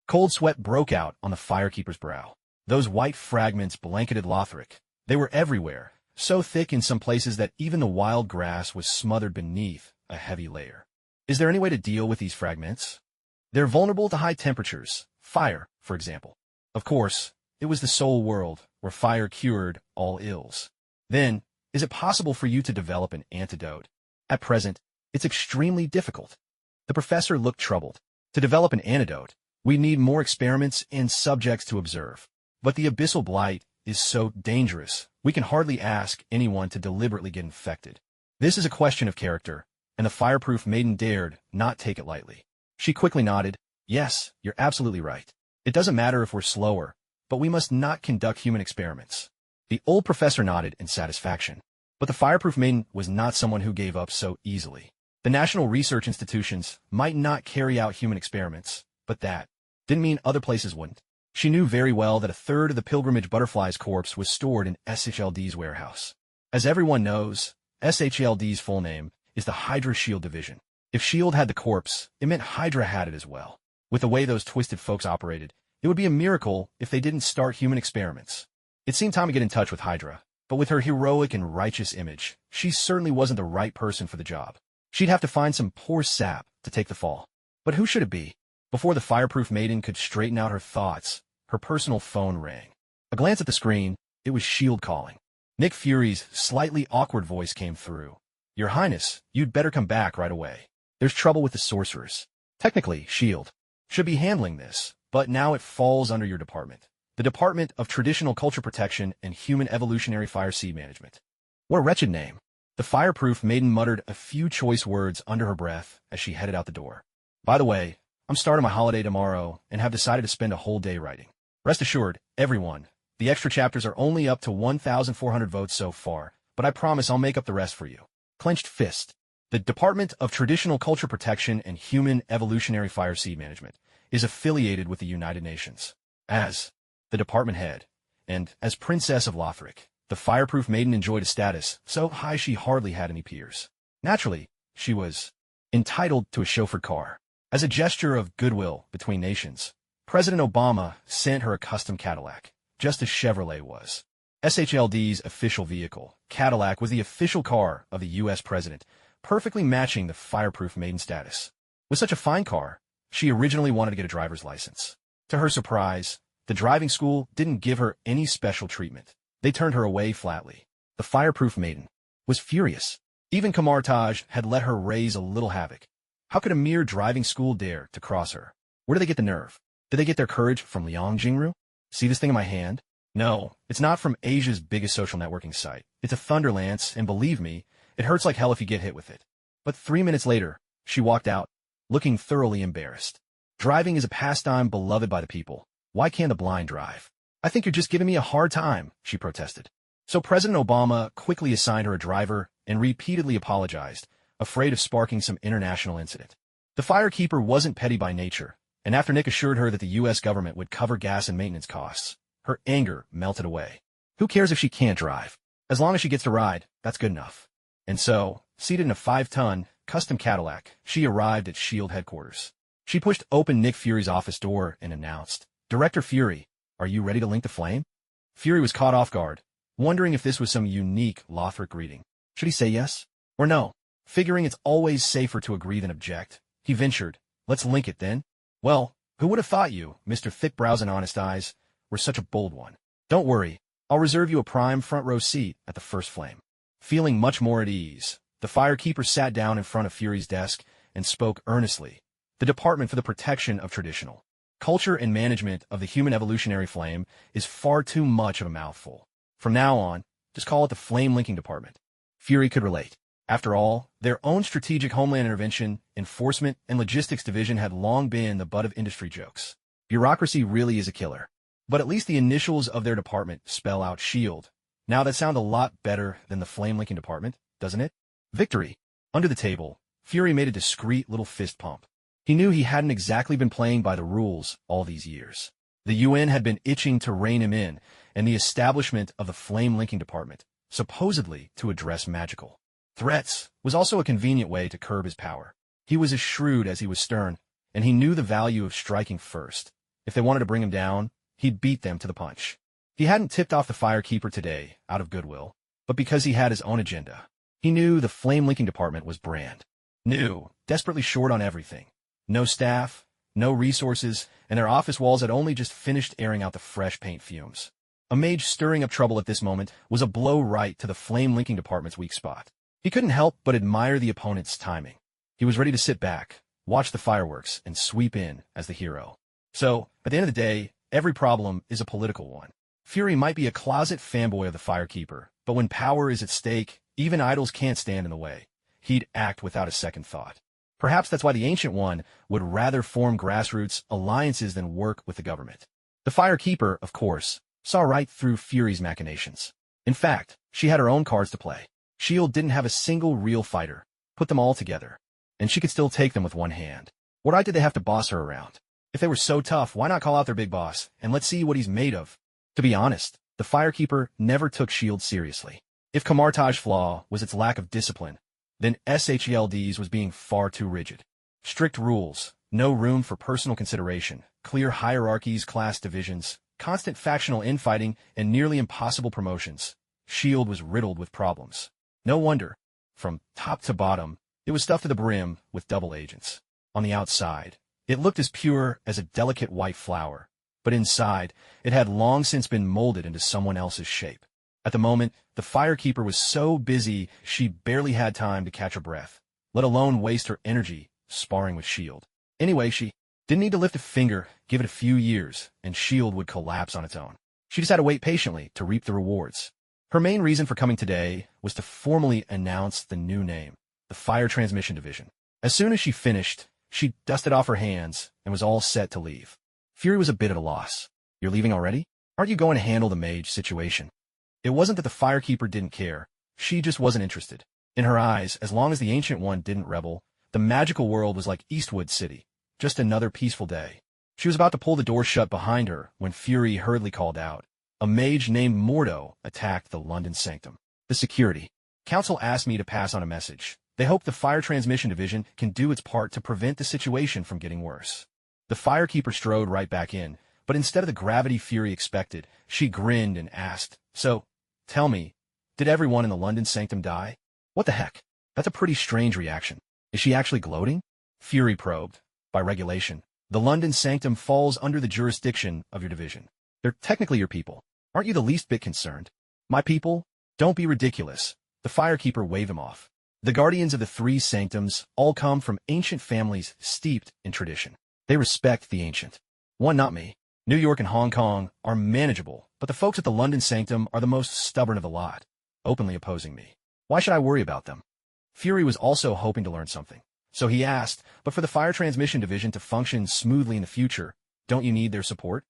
Cold sweat broke out on the firekeeper's brow. Those white fragments blanketed Lothric. They were everywhere, so thick in some places that even the wild grass was smothered beneath a heavy layer. "Is there any way to deal with these fragments?" "They're vulnerable to high temperatures, fire, for example." Of course, it was the soul world, where fire cured all ills. "Then, is it possible for you to develop an antidote?" "At present, it's extremely difficult." The professor looked troubled. "To develop an antidote, we need more experiments and subjects to observe. But the abyssal blight is so dangerous, we can hardly ask anyone to deliberately get infected. This is a question of character, and the fireproof maiden dared not take it lightly." She quickly nodded. "Yes, you're absolutely right. It doesn't matter if we're slower, but we must not conduct human experiments." The old professor nodded in satisfaction. But the fireproof maiden was not someone who gave up so easily. The national research institutions might not carry out human experiments, but that didn't mean other places wouldn't. She knew very well that a third of the pilgrimage butterfly's corpse was stored in SHLD's warehouse. As everyone knows, SHLD's full name is the Hydra Shield Division. If S.H.I.E.L.D. had the corpse, it meant Hydra had it as well. With the way those twisted folks operated, it would be a miracle if they didn't start human experiments. It seemed time to get in touch with Hydra, but with her heroic and righteous image, she certainly wasn't the right person for the job. She'd have to find some poor sap to take the fall. But who should it be? Before the fireproof maiden could straighten out her thoughts, her personal phone rang. A glance at the screen, it was S.H.I.E.L.D. calling. Nick Fury's slightly awkward voice came through. Your Highness, you'd better come back right away. There's trouble with the sorcerers. Technically, S.H.I.E.L.D. should be handling this, but now it falls under your department. The Department of Traditional Culture Protection and Human Evolutionary Fire Seed Management. What a wretched name. The fireproof maiden muttered a few choice words under her breath as she headed out the door. By the way, I'm starting my holiday tomorrow and have decided to spend a whole day writing. Rest assured, everyone, the extra chapters are only up to 1,400 votes so far, but I promise I'll make up the rest for you. Clenched fist. The Department of Traditional Culture Protection and Human Evolutionary Fire Seed Management is affiliated with the United Nations. As the department head, and as Princess of Lothric, the fireproof maiden enjoyed a status so high she hardly had any peers. Naturally, she was entitled to a chauffeured car. As a gesture of goodwill between nations, President Obama sent her a custom Cadillac, just as Chevrolet was. SHLD's official vehicle, Cadillac, was the official car of the U.S. president, perfectly matching the fireproof maiden status. With such a fine car, she originally wanted to get a driver's license. To her surprise, the driving school didn't give her any special treatment. They turned her away flatly. The fireproof maiden was furious. Even Kamartaj had let her raise a little havoc. How could a mere driving school dare to cross her? Where do they get the nerve? Did they get their courage from Liang Jingru? See this thing in my hand? No, it's not from Asia's biggest social networking site. It's a Thunderlance, and believe me, it hurts like hell if you get hit with it. But 3 minutes later, she walked out, looking thoroughly embarrassed. Driving is a pastime beloved by the people. Why can't the blind drive? I think you're just giving me a hard time, she protested. So President Obama quickly assigned her a driver and repeatedly apologized, afraid of sparking some international incident. The firekeeper wasn't petty by nature, and after Nick assured her that the U.S. government would cover gas and maintenance costs, her anger melted away. Who cares if she can't drive? As long as she gets to ride, that's good enough. And so, seated in a 5-ton, custom Cadillac, she arrived at S.H.I.E.L.D. headquarters. She pushed open Nick Fury's office door and announced, Director Fury, are you ready to link the flame? Fury was caught off guard, wondering if this was some unique Lothric greeting. Should he say yes or no? Figuring it's always safer to agree than object, he ventured, let's link it then. Well, who would have thought you, Mr. Thick Brows and Honest Eyes, were such a bold one? Don't worry, I'll reserve you a prime front row seat at the first flame. Feeling much more at ease, the firekeeper sat down in front of Fury's desk and spoke earnestly. The Department for the Protection of Traditional Culture and Management of the Human Evolutionary Flame is far too much of a mouthful. From now on, just call it the Flame Linking Department. Fury could relate. After all, their own Strategic Homeland Intervention, Enforcement, and Logistics Division had long been the butt of industry jokes. Bureaucracy really is a killer. But at least the initials of their department spell out S.H.I.E.L.D. Now that sounds a lot better than the Flame Linking Department, doesn't it? Victory. Under the table, Fury made a discreet little fist pump. He knew he hadn't exactly been playing by the rules all these years. The UN had been itching to rein him in, and the establishment of the Flame Linking Department, supposedly to address magical threats, was also a convenient way to curb his power. He was as shrewd as he was stern, and he knew the value of striking first. If they wanted to bring him down, he'd beat them to the punch. He hadn't tipped off the firekeeper today, out of goodwill, but because he had his own agenda. He knew the Flame Linking Department was brand new, desperately short on everything. No staff, no resources, and their office walls had only just finished airing out the fresh paint fumes. A mage stirring up trouble at this moment was a blow right to the Flame Linking Department's weak spot. He couldn't help but admire the opponent's timing. He was ready to sit back, watch the fireworks, and sweep in as the hero. So, at the end of the day, every problem is a political one. Fury might be a closet fanboy of the firekeeper, but when power is at stake, even idols can't stand in the way. He'd act without a second thought. Perhaps that's why the Ancient One would rather form grassroots alliances than work with the government. The firekeeper, of course, saw right through Fury's machinations. In fact, she had her own cards to play. S.H.I.E.L.D. didn't have a single real fighter. Put them all together, and she could still take them with one hand. What right did they have to boss her around? If they were so tough, why not call out their big boss, and let's see what he's made of? To be honest, the Firekeeper never took S.H.I.E.L.D. seriously. If Kamartaj's flaw was its lack of discipline, then S.H.E.L.D.'s was being far too rigid. Strict rules, no room for personal consideration, clear hierarchies, class divisions, constant factional infighting, and nearly impossible promotions. S.H.I.E.L.D. was riddled with problems. No wonder. From top to bottom, it was stuffed to the brim with double agents. On the outside, it looked as pure as a delicate white flower, but inside, it had long since been molded into someone else's shape. At the moment, the Firekeeper was so busy she barely had time to catch her breath, let alone waste her energy sparring with S.H.I.E.L.D. Anyway, she didn't need to lift a finger, give it a few years, and S.H.I.E.L.D. would collapse on its own. She just had to wait patiently to reap the rewards. Her main reason for coming today was to formally announce the new name, the Fire Transmission Division. As soon as she finished, she dusted off her hands and was all set to leave. Fury was a bit at a loss. You're leaving already? Aren't you going to handle the mage situation? It wasn't that the Firekeeper didn't care. She just wasn't interested. In her eyes, as long as the Ancient One didn't rebel, the magical world was like Eastwood City, just another peaceful day. She was about to pull the door shut behind her when Fury hurriedly called out. A mage named Mordo attacked the London Sanctum. The Security Council asked me to pass on a message. They hope the Fire Transmission Division can do its part to prevent the situation from getting worse. The Firekeeper strode right back in, but instead of the gravity Fury expected, she grinned and asked, "So, tell me, did everyone in the London Sanctum die?" "What the heck? That's a pretty strange reaction. Is she actually gloating?" Fury probed. By regulation, the London Sanctum falls under the jurisdiction of your division. They're technically your people. Aren't you the least bit concerned? My people? Don't be ridiculous. The Firekeeper waved him off. The guardians of the three sanctums all come from ancient families steeped in tradition. They respect the ancient. One, not me. New York and Hong Kong are manageable, but the folks at the London Sanctum are the most stubborn of the lot, openly opposing me. Why should I worry about them? Fury was also hoping to learn something. So he asked, but for the Fire Transmission Division to function smoothly in the future, don't you need their support?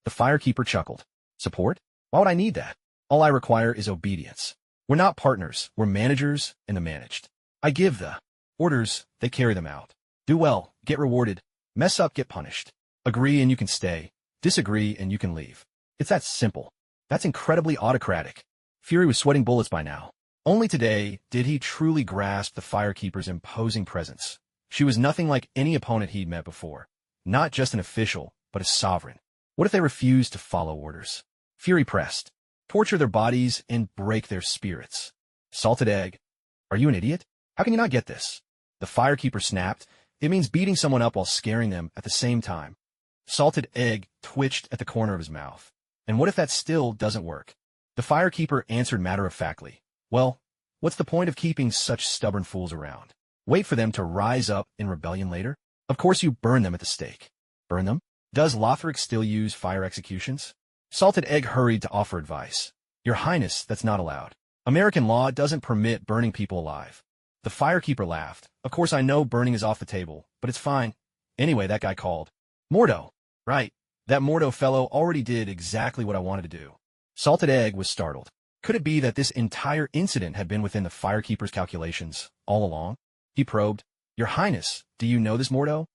The Firekeeper chuckled. Support? Why would I need that? All I require is obedience. We're not partners, we're managers and the managed. I give the orders, they carry them out. Do well, get rewarded. Mess up, get punished. Agree and you can stay. Disagree and you can leave. It's that simple. That's incredibly autocratic. Fury was sweating bullets by now. Only today did he truly grasp the Firekeeper's imposing presence. She was nothing like any opponent he'd met before. Not just an official, but a sovereign. What if they refused to follow orders? Fury pressed. Torture their bodies and break their spirits. Salted egg. Are you an idiot? How can you not get this? The Firekeeper snapped. It means beating someone up while scaring them at the same time. Salted egg twitched at the corner of his mouth. And what if that still doesn't work? The Firekeeper answered matter-of-factly. Well, what's the point of keeping such stubborn fools around? Wait for them to rise up in rebellion later? Of course you burn them at the stake. Burn them? Does Lothric still use fire executions? Salted Egg hurried to offer advice. Your Highness, that's not allowed. American law doesn't permit burning people alive. The Firekeeper laughed. Of course I know burning is off the table, but it's fine. Anyway, that guy called. Mordo. Right. That Mordo fellow already did exactly what I wanted to do. Salted Egg was startled. Could it be that this entire incident had been within the Firekeeper's calculations all along? He probed. Your Highness, do you know this Mordo?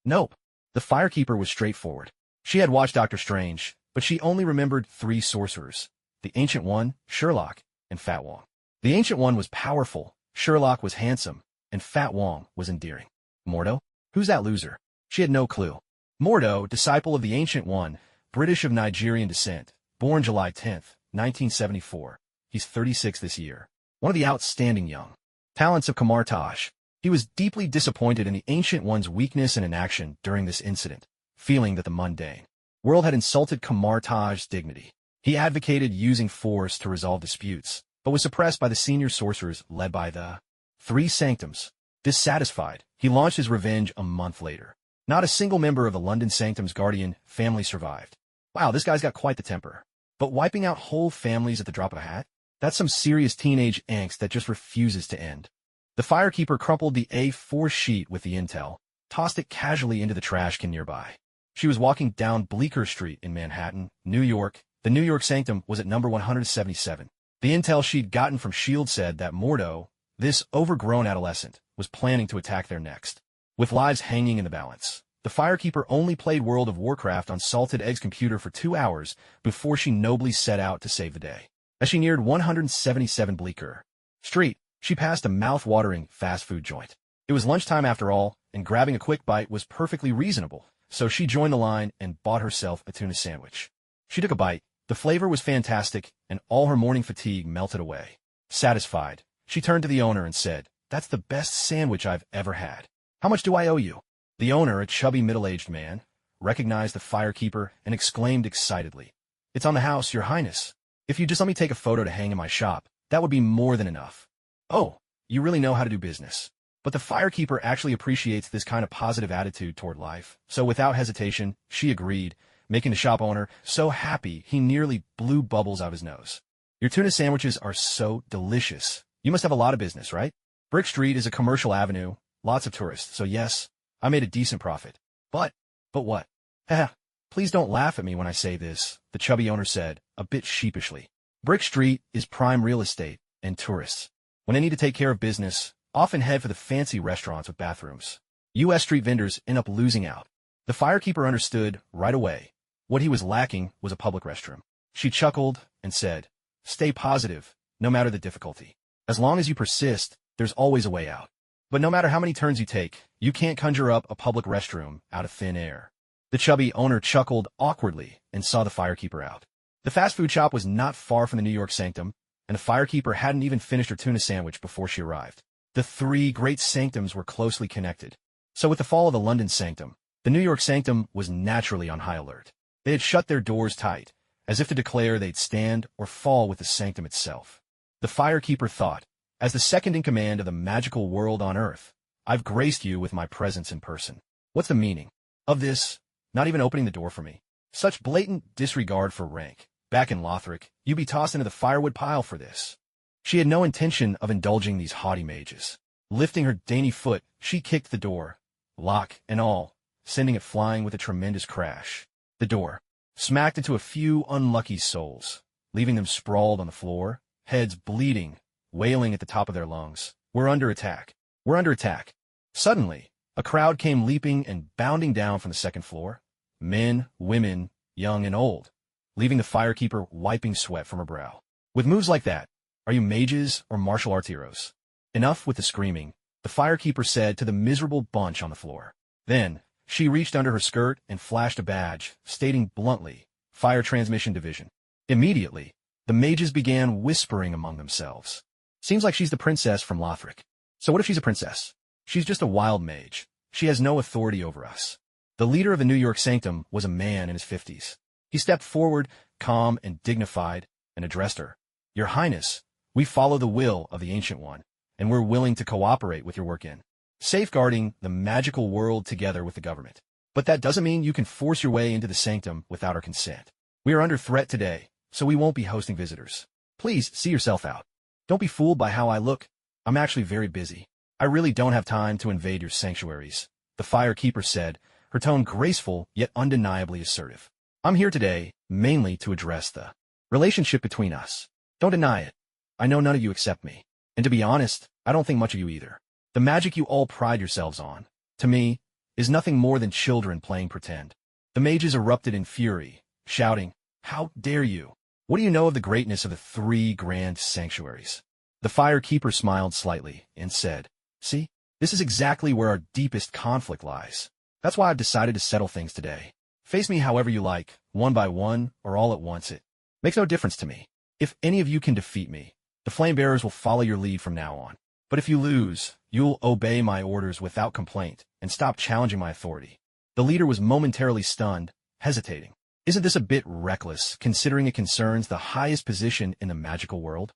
Nope. The Firekeeper was straightforward. She had watched Doctor Strange, but she only remembered 3 sorcerers. The Ancient One, Sherlock, and Fat Wong. The Ancient One was powerful, Sherlock was handsome, and Fat Wong was endearing. Mordo? Who's that loser? She had no clue. Mordo, disciple of the Ancient One, British of Nigerian descent, born July 10th, 1974. He's 36 this year. One of the outstanding young talents of Kamartaj. He was deeply disappointed in the Ancient One's weakness and inaction during this incident, feeling that the mundane world had insulted Kamartaj's dignity. He advocated using force to resolve disputes, but was suppressed by the senior sorcerers led by the 3 Sanctums. Dissatisfied, he launched his revenge a month later. Not a single member of the London Sanctum's guardian family survived. Wow, this guy's got quite the temper. But wiping out whole families at the drop of a hat? That's some serious teenage angst that just refuses to end. The Firekeeper crumpled the A4 sheet with the intel, tossed it casually into the trash can nearby. She was walking down Bleecker Street in Manhattan, New York. The New York Sanctum was at number 177. The intel she'd gotten from S.H.I.E.L.D. said that Mordo, this overgrown adolescent, was planning to attack there next. With lives hanging in the balance, The firekeeper only played World of Warcraft on Salted Egg's computer for 2 hours before she nobly set out to save the day. As she neared 177 Bleecker Street, she passed a mouth-watering fast food joint. It was lunchtime after all, and grabbing a quick bite was perfectly reasonable, so she joined the line and bought herself a tuna sandwich. She took a bite. The flavor was fantastic, and all her morning fatigue melted away. Satisfied, she turned to the owner and said, "That's the best sandwich I've ever had. How much do I owe you?" The owner, a chubby middle-aged man, recognized the firekeeper and exclaimed excitedly, "It's on the house, Your Highness. If you just let me take a photo to hang in my shop, that would be more than enough." "Oh, you really know how to do business." But the firekeeper actually appreciates this kind of positive attitude toward life, so without hesitation, she agreed, making the shop owner so happy he nearly blew bubbles out his nose. "Your tuna sandwiches are so delicious. You must have a lot of business, right? Brick Street is a commercial avenue, lots of tourists, so yes, I made a decent profit. But what? Haha, please don't laugh at me when I say this," the chubby owner said, a bit sheepishly. "Brick Street is prime real estate, and tourists, when they need to take care of business, often head for the fancy restaurants with bathrooms. U.S. street vendors end up losing out." The firekeeper understood right away. What he was lacking was a public restroom. She chuckled and said, "Stay positive, no matter the difficulty. As long as you persist, there's always a way out. But no matter how many turns you take, you can't conjure up a public restroom out of thin air." The chubby owner chuckled awkwardly and saw the firekeeper out. The fast food shop was not far from the New York Sanctum, and the firekeeper hadn't even finished her tuna sandwich before she arrived. The three great sanctums were closely connected. So with the fall of the London Sanctum, the New York Sanctum was naturally on high alert. They had shut their doors tight, as if to declare they'd stand or fall with the sanctum itself. The firekeeper thought, "As the second in command of the magical world on Earth, I've graced you with my presence in person. What's the meaning of this? Not even opening the door for me. Such blatant disregard for rank. Back in Lothric, you'd be tossed into the firewood pile for this." She had no intention of indulging these haughty mages. Lifting her dainty foot, she kicked the door, lock and all, sending it flying with a tremendous crash. The door smacked into a few unlucky souls, leaving them sprawled on the floor, heads bleeding, wailing at the top of their lungs. "We're under attack. We're under attack." Suddenly, a crowd came leaping and bounding down from the second floor. Men, women, young and old, leaving the firekeeper wiping sweat from her brow. "With moves like that, are you mages or martial arts heroes?" Enough with the screaming, the firekeeper said to the miserable bunch on the floor. Then, she reached under her skirt and flashed a badge, stating bluntly, "Fire Transmission Division." Immediately, the mages began whispering among themselves. "Seems like she's the princess from Lothric." "So what if she's a princess?" "She's just a wild mage. She has no authority over us." The leader of the New York Sanctum was a man in his 50s. He stepped forward, calm and dignified, and addressed her. "Your Highness, we follow the will of the Ancient One, and we're willing to cooperate with your work in safeguarding the magical world together with the government. But that doesn't mean you can force your way into the sanctum without our consent. We are under threat today, so we won't be hosting visitors. Please see yourself out. Don't be fooled by how I look. I'm actually very busy. I really don't have time to invade your sanctuaries," the firekeeper said, her tone graceful yet undeniably assertive. "I'm here today mainly to address the relationship between us. Don't deny it. I know none of you accept me. And to be honest, I don't think much of you either. The magic you all pride yourselves on, to me, is nothing more than children playing pretend." The mages erupted in fury, shouting, "How dare you? What do you know of the greatness of the three grand sanctuaries?" The firekeeper smiled slightly and said, "See, this is exactly where our deepest conflict lies. That's why I've decided to settle things today. Face me however you like, one by one or all at once. It makes no difference to me. If any of you can defeat me, the flame bearers will follow your lead from now on. But if you lose, you'll obey my orders without complaint and stop challenging my authority." The leader was momentarily stunned, hesitating. Isn't this a bit reckless, considering it concerns the highest position in the magical world?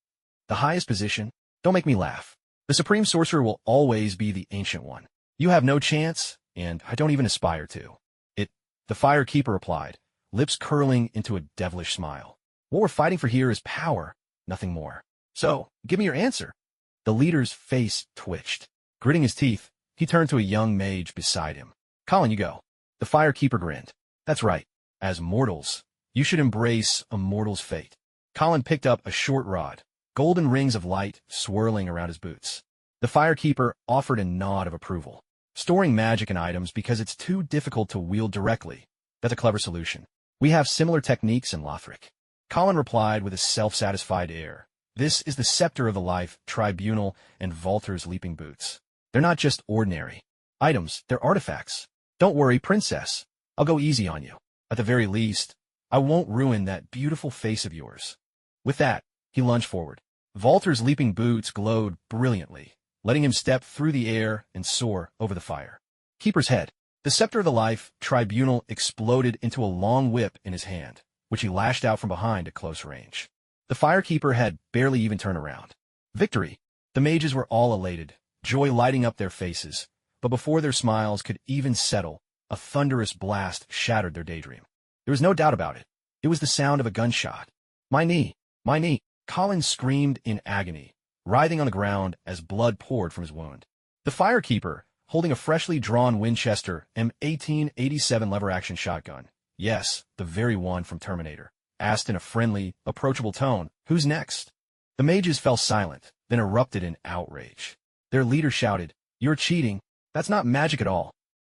The highest position? Don't make me laugh. The supreme sorcerer will always be the Ancient One. You have no chance, and I don't even aspire to. The firekeeper replied, lips curling into a devilish smile. "What we're fighting for here is power, nothing more. So, give me your answer." The leader's face twitched. Gritting his teeth, he turned to a young mage beside him. "Colin, you go." The firekeeper grinned. "That's right. As mortals, you should embrace a mortal's fate." Colin picked up a short rod, golden rings of light swirling around his boots. The firekeeper offered a nod of approval. Storing magic in items because it's too difficult to wield directly. That's a clever solution. We have similar techniques in Lothric. Colin replied with a self-satisfied air. This is the Scepter of the Life, Tribunal, and Valter's Leaping Boots. They're not just ordinary items, they're artifacts. Don't worry, princess. I'll go easy on you. At the very least, I won't ruin that beautiful face of yours. With that, he lunged forward. Valter's Leaping Boots glowed brilliantly, letting him step through the air and soar over the fire. Keeper's head. The Scepter of the Life, Tribunal exploded into a long whip in his hand, which he lashed out from behind at close range. The Firekeeper had barely even turned around. Victory! The mages were all elated, joy lighting up their faces, but before their smiles could even settle, a thunderous blast shattered their daydream. There was no doubt about it. It was the sound of a gunshot. My knee! My knee! Colin screamed in agony, writhing on the ground as blood poured from his wound. The Firekeeper, holding a freshly drawn Winchester M1887 lever-action shotgun, yes, the very one from Terminator, asked in a friendly, approachable tone, "Who's next?" The mages fell silent, then erupted in outrage. Their leader shouted, "You're cheating. That's not magic at all."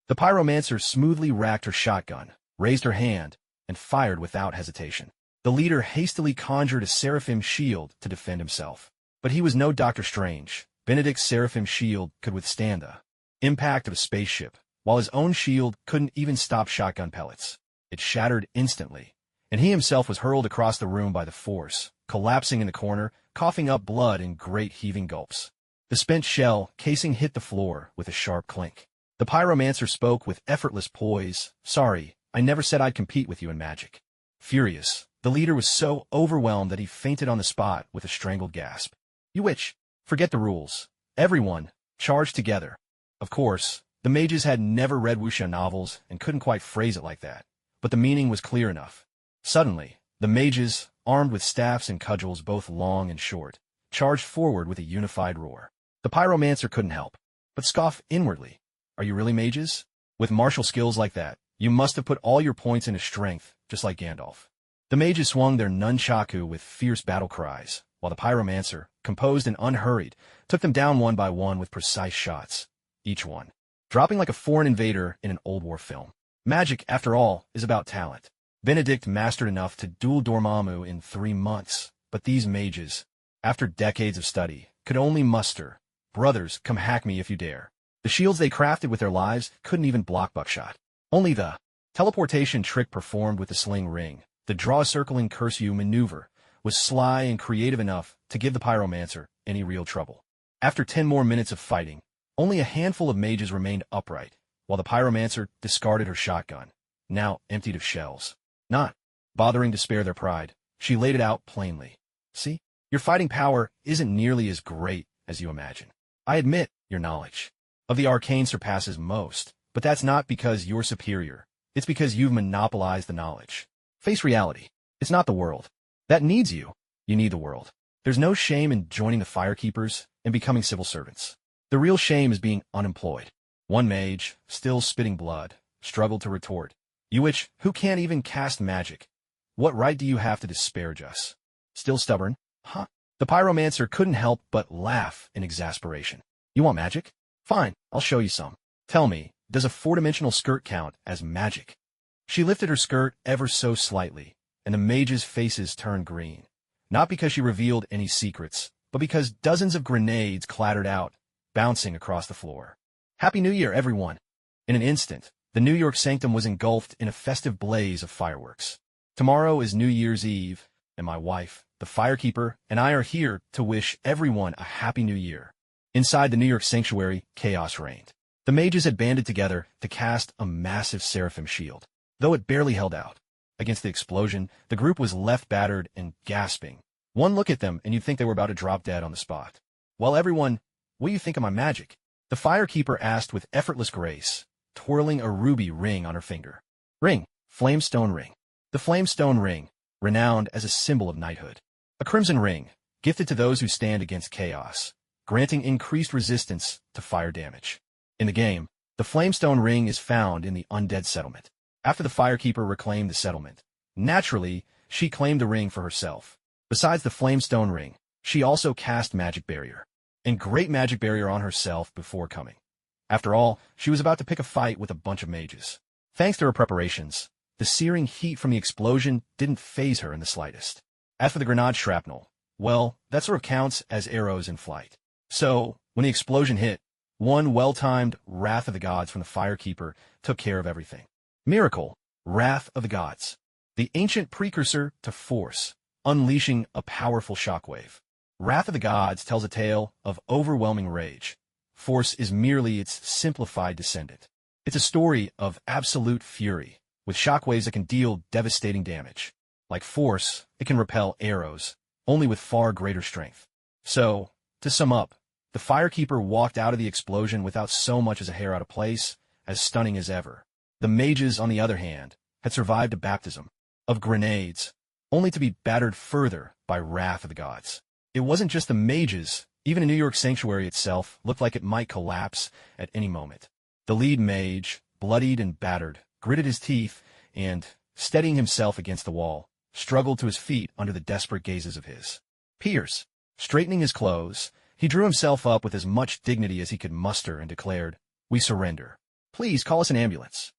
The pyromancer smoothly racked her shotgun, raised her hand, and fired without hesitation. The leader hastily conjured a seraphim shield to defend himself. But he was no Doctor Strange. Benedict's seraphim shield could withstand the impact of a spaceship, while his own shield couldn't even stop shotgun pellets. It shattered instantly, and he himself was hurled across the room by the force, collapsing in the corner, coughing up blood in great heaving gulps. The spent shell casing hit the floor with a sharp clink. The pyromancer spoke with effortless poise. "Sorry, I never said I'd compete with you in magic." Furious, the leader was so overwhelmed that he fainted on the spot with a strangled gasp. "You witch! Forget the rules. Everyone, charge together." Of course, the mages had never read wuxia novels and couldn't quite phrase it like that, but the meaning was clear enough. Suddenly, the mages, armed with staffs and cudgels both long and short, charged forward with a unified roar. The pyromancer couldn't help but scoff inwardly. "Are you really mages? With martial skills like that, you must have put all your points into strength, just like Gandalf." The mages swung their nunchaku with fierce battle cries, while the pyromancer, composed and unhurried, took them down one by one with precise shots, each one dropping like a foreign invader in an old war film. Magic, after all, is about talent. Benedict mastered enough to duel Dormammu in 3 months, but these mages, after decades of study, could only muster, "Brothers, come hack me if you dare." The shields they crafted with their lives couldn't even block buckshot. Only the teleportation trick performed with the sling ring, the draw-circling curse you maneuver, was sly and creative enough to give the pyromancer any real trouble. After 10 more minutes of fighting, only a handful of mages remained upright, while the pyromancer discarded her shotgun, now emptied of shells. Not bothering to spare their pride, she laid it out plainly. "See, your fighting power isn't nearly as great as you imagine. I admit your knowledge of the arcane surpasses most, but that's not because you're superior. It's because you've monopolized the knowledge. Face reality. It's not the world that needs you. You need the world. There's no shame in joining the Firekeepers and becoming civil servants. The real shame is being unemployed." One mage, still spitting blood, struggled to retort. "You witch, who can't even cast magic. What right do you have to disparage us?" Still stubborn? Huh? The pyromancer couldn't help but laugh in exasperation. "You want magic? Fine, I'll show you some. Tell me, does a 4-dimensional skirt count as magic?" She lifted her skirt ever so slightly, and the mages' faces turned green. Not because she revealed any secrets, but because dozens of grenades clattered out, bouncing across the floor. "Happy New Year, everyone!" In an instant, the New York sanctum was engulfed in a festive blaze of fireworks. Tomorrow is New Year's Eve, and my wife, the Firekeeper, and I are here to wish everyone a Happy New Year. Inside the New York sanctuary, chaos reigned. The mages had banded together to cast a massive seraphim shield. Though it barely held out against the explosion, the group was left battered and gasping. One look at them and you'd think they were about to drop dead on the spot. "Well, everyone, what do you think of my magic?" the Firekeeper asked with effortless grace, twirling a ruby ring on her finger. "Ring, flamestone ring. The flamestone ring, renowned as a symbol of knighthood. A crimson ring, gifted to those who stand against chaos, granting increased resistance to fire damage. In the game, the flamestone ring is found in the undead settlement. After the Firekeeper reclaimed the settlement, naturally, she claimed the ring for herself. Besides the flamestone ring, she also cast magic barrier, and great magic barrier on herself before coming After all, she was about to pick a fight with a bunch of mages. Thanks to her preparations, the searing heat from the explosion didn't faze her in the slightest. As for the grenade shrapnel, well, that sort of counts as arrows in flight. So, when the explosion hit, one well-timed Wrath of the Gods from the Firekeeper took care of everything. Miracle, Wrath of the Gods. The ancient precursor to Force, unleashing a powerful shockwave. Wrath of the Gods tells a tale of overwhelming rage. Force is merely its simplified descendant. It's a story of absolute fury, with shockwaves that can deal devastating damage. Like Force, it can repel arrows, only with far greater strength. So, to sum up, the Firekeeper walked out of the explosion without so much as a hair out of place, as stunning as ever. The mages, on the other hand, had survived a baptism of grenades, only to be battered further by Wrath of the Gods. It wasn't just the mages. Even a New York sanctuary itself looked like it might collapse at any moment. The lead mage, bloodied and battered, gritted his teeth and, steadying himself against the wall, struggled to his feet under the desperate gazes of his peers. Straightening his clothes, he drew himself up with as much dignity as he could muster and declared, "We surrender. Please call us an ambulance."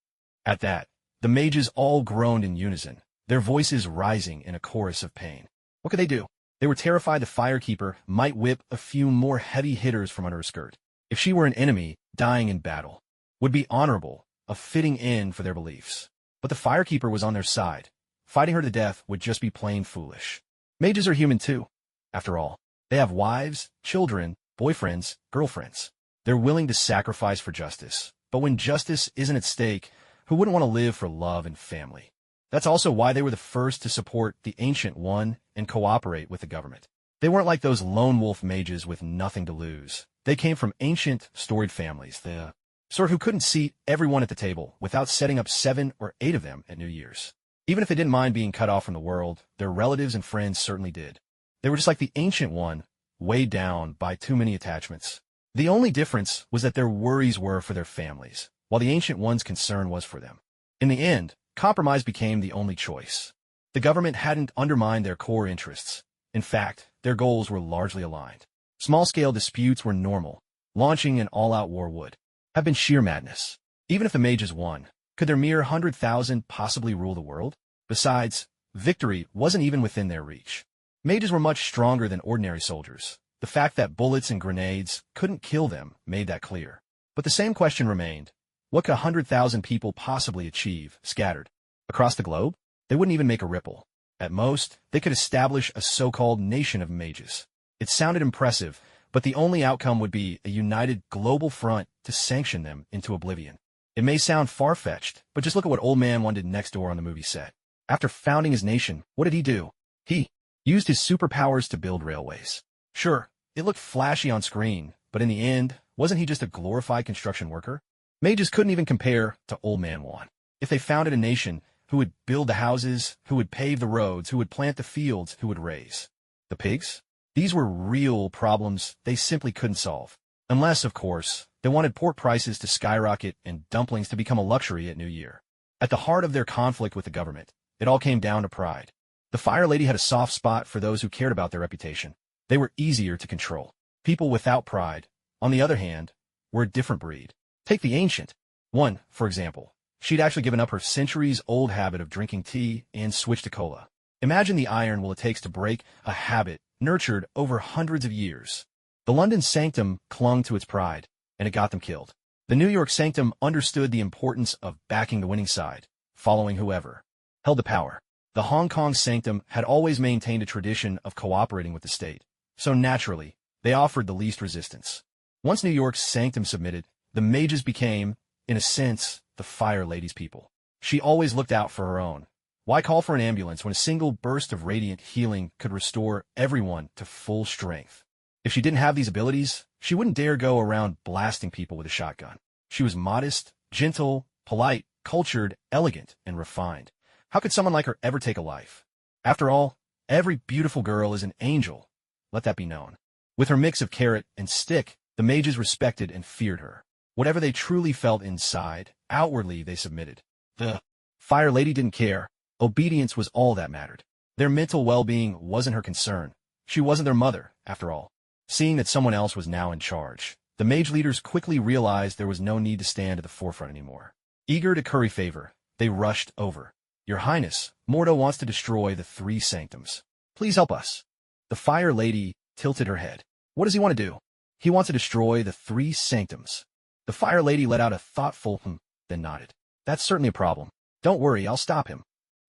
At that, the mages all groaned in unison, their voices rising in a chorus of pain. What could they do? They were terrified the Firekeeper might whip a few more heavy hitters from under her skirt. If she were an enemy, dying in battle would be honorable, a fitting end for their beliefs. But the Firekeeper was on their side. Fighting her to death would just be plain foolish. Mages are human too. After all, they have wives, children, boyfriends, girlfriends. They're willing to sacrifice for justice. But when justice isn't at stake, who wouldn't want to live for love and family? That's also why they were the first to support the Ancient One and cooperate with the government. They weren't like those lone wolf mages with nothing to lose. They came from ancient, storied families, the sort who couldn't seat everyone at the table without setting up 7 or 8 of them at New Year's. Even if they didn't mind being cut off from the world, their relatives and friends certainly did. They were just like the Ancient One, weighed down by too many attachments. The only difference was that their worries were for their families, while the Ancient One's concern was for them. In the end, compromise became the only choice. The government hadn't undermined their core interests. In fact, their goals were largely aligned. Small-scale disputes were normal. Launching an all-out war would have been sheer madness. Even if the mages won, could their mere 100,000 possibly rule the world? Besides, victory wasn't even within their reach. Mages were much stronger than ordinary soldiers. The fact that bullets and grenades couldn't kill them made that clear. But the same question remained. What could 100,000 people possibly achieve, scattered across the globe? They wouldn't even make a ripple. At most, they could establish a so-called nation of mages. It sounded impressive, but the only outcome would be a united global front to sanction them into oblivion. It may sound far-fetched, but just look at what Old Man One did next door on the movie set. After founding his nation, what did he do? He used his superpowers to build railways. Sure, it looked flashy on screen, but in the end, wasn't he just a glorified construction worker? Mages couldn't even compare to Old Man One. If they founded a nation, who would build the houses, who would pave the roads, who would plant the fields, who would raise the pigs? These were real problems they simply couldn't solve. Unless, of course, they wanted pork prices to skyrocket and dumplings to become a luxury at New Year. At the heart of their conflict with the government, it all came down to pride. The Fire Lady had a soft spot for those who cared about their reputation. They were easier to control. People without pride, on the other hand, were a different breed. Take the Ancient One, for example. She'd actually given up her centuries-old habit of drinking tea and switched to cola. Imagine the iron it takes to break a habit nurtured over hundreds of years. The London Sanctum clung to its pride, and it got them killed. The New York Sanctum understood the importance of backing the winning side, following whoever held the power. The Hong Kong Sanctum had always maintained a tradition of cooperating with the state, so naturally, they offered the least resistance. Once New York's Sanctum submitted, the mages became, in a sense, the Fire Lady's people. She always looked out for her own. Why call for an ambulance when a single burst of radiant healing could restore everyone to full strength? If she didn't have these abilities, she wouldn't dare go around blasting people with a shotgun. She was modest, gentle, polite, cultured, elegant, and refined. How could someone like her ever take a life? After all, every beautiful girl is an angel. Let that be known. With her mix of carrot and stick, the mages respected and feared her. Whatever they truly felt inside, outwardly they submitted. The Fire Lady didn't care. Obedience was all that mattered. Their mental well-being wasn't her concern. She wasn't their mother, after all. Seeing that someone else was now in charge, The mage leaders quickly realized there was no need to stand at the forefront anymore. Eager to curry favor, they rushed over. Your Highness, Mordo wants to destroy the three sanctums. Please help us. The Fire Lady tilted her head. What does he want to do? He wants to destroy the three sanctums. The Fire Lady let out a thoughtful then nodded. That's certainly a problem. Don't worry, I'll stop him.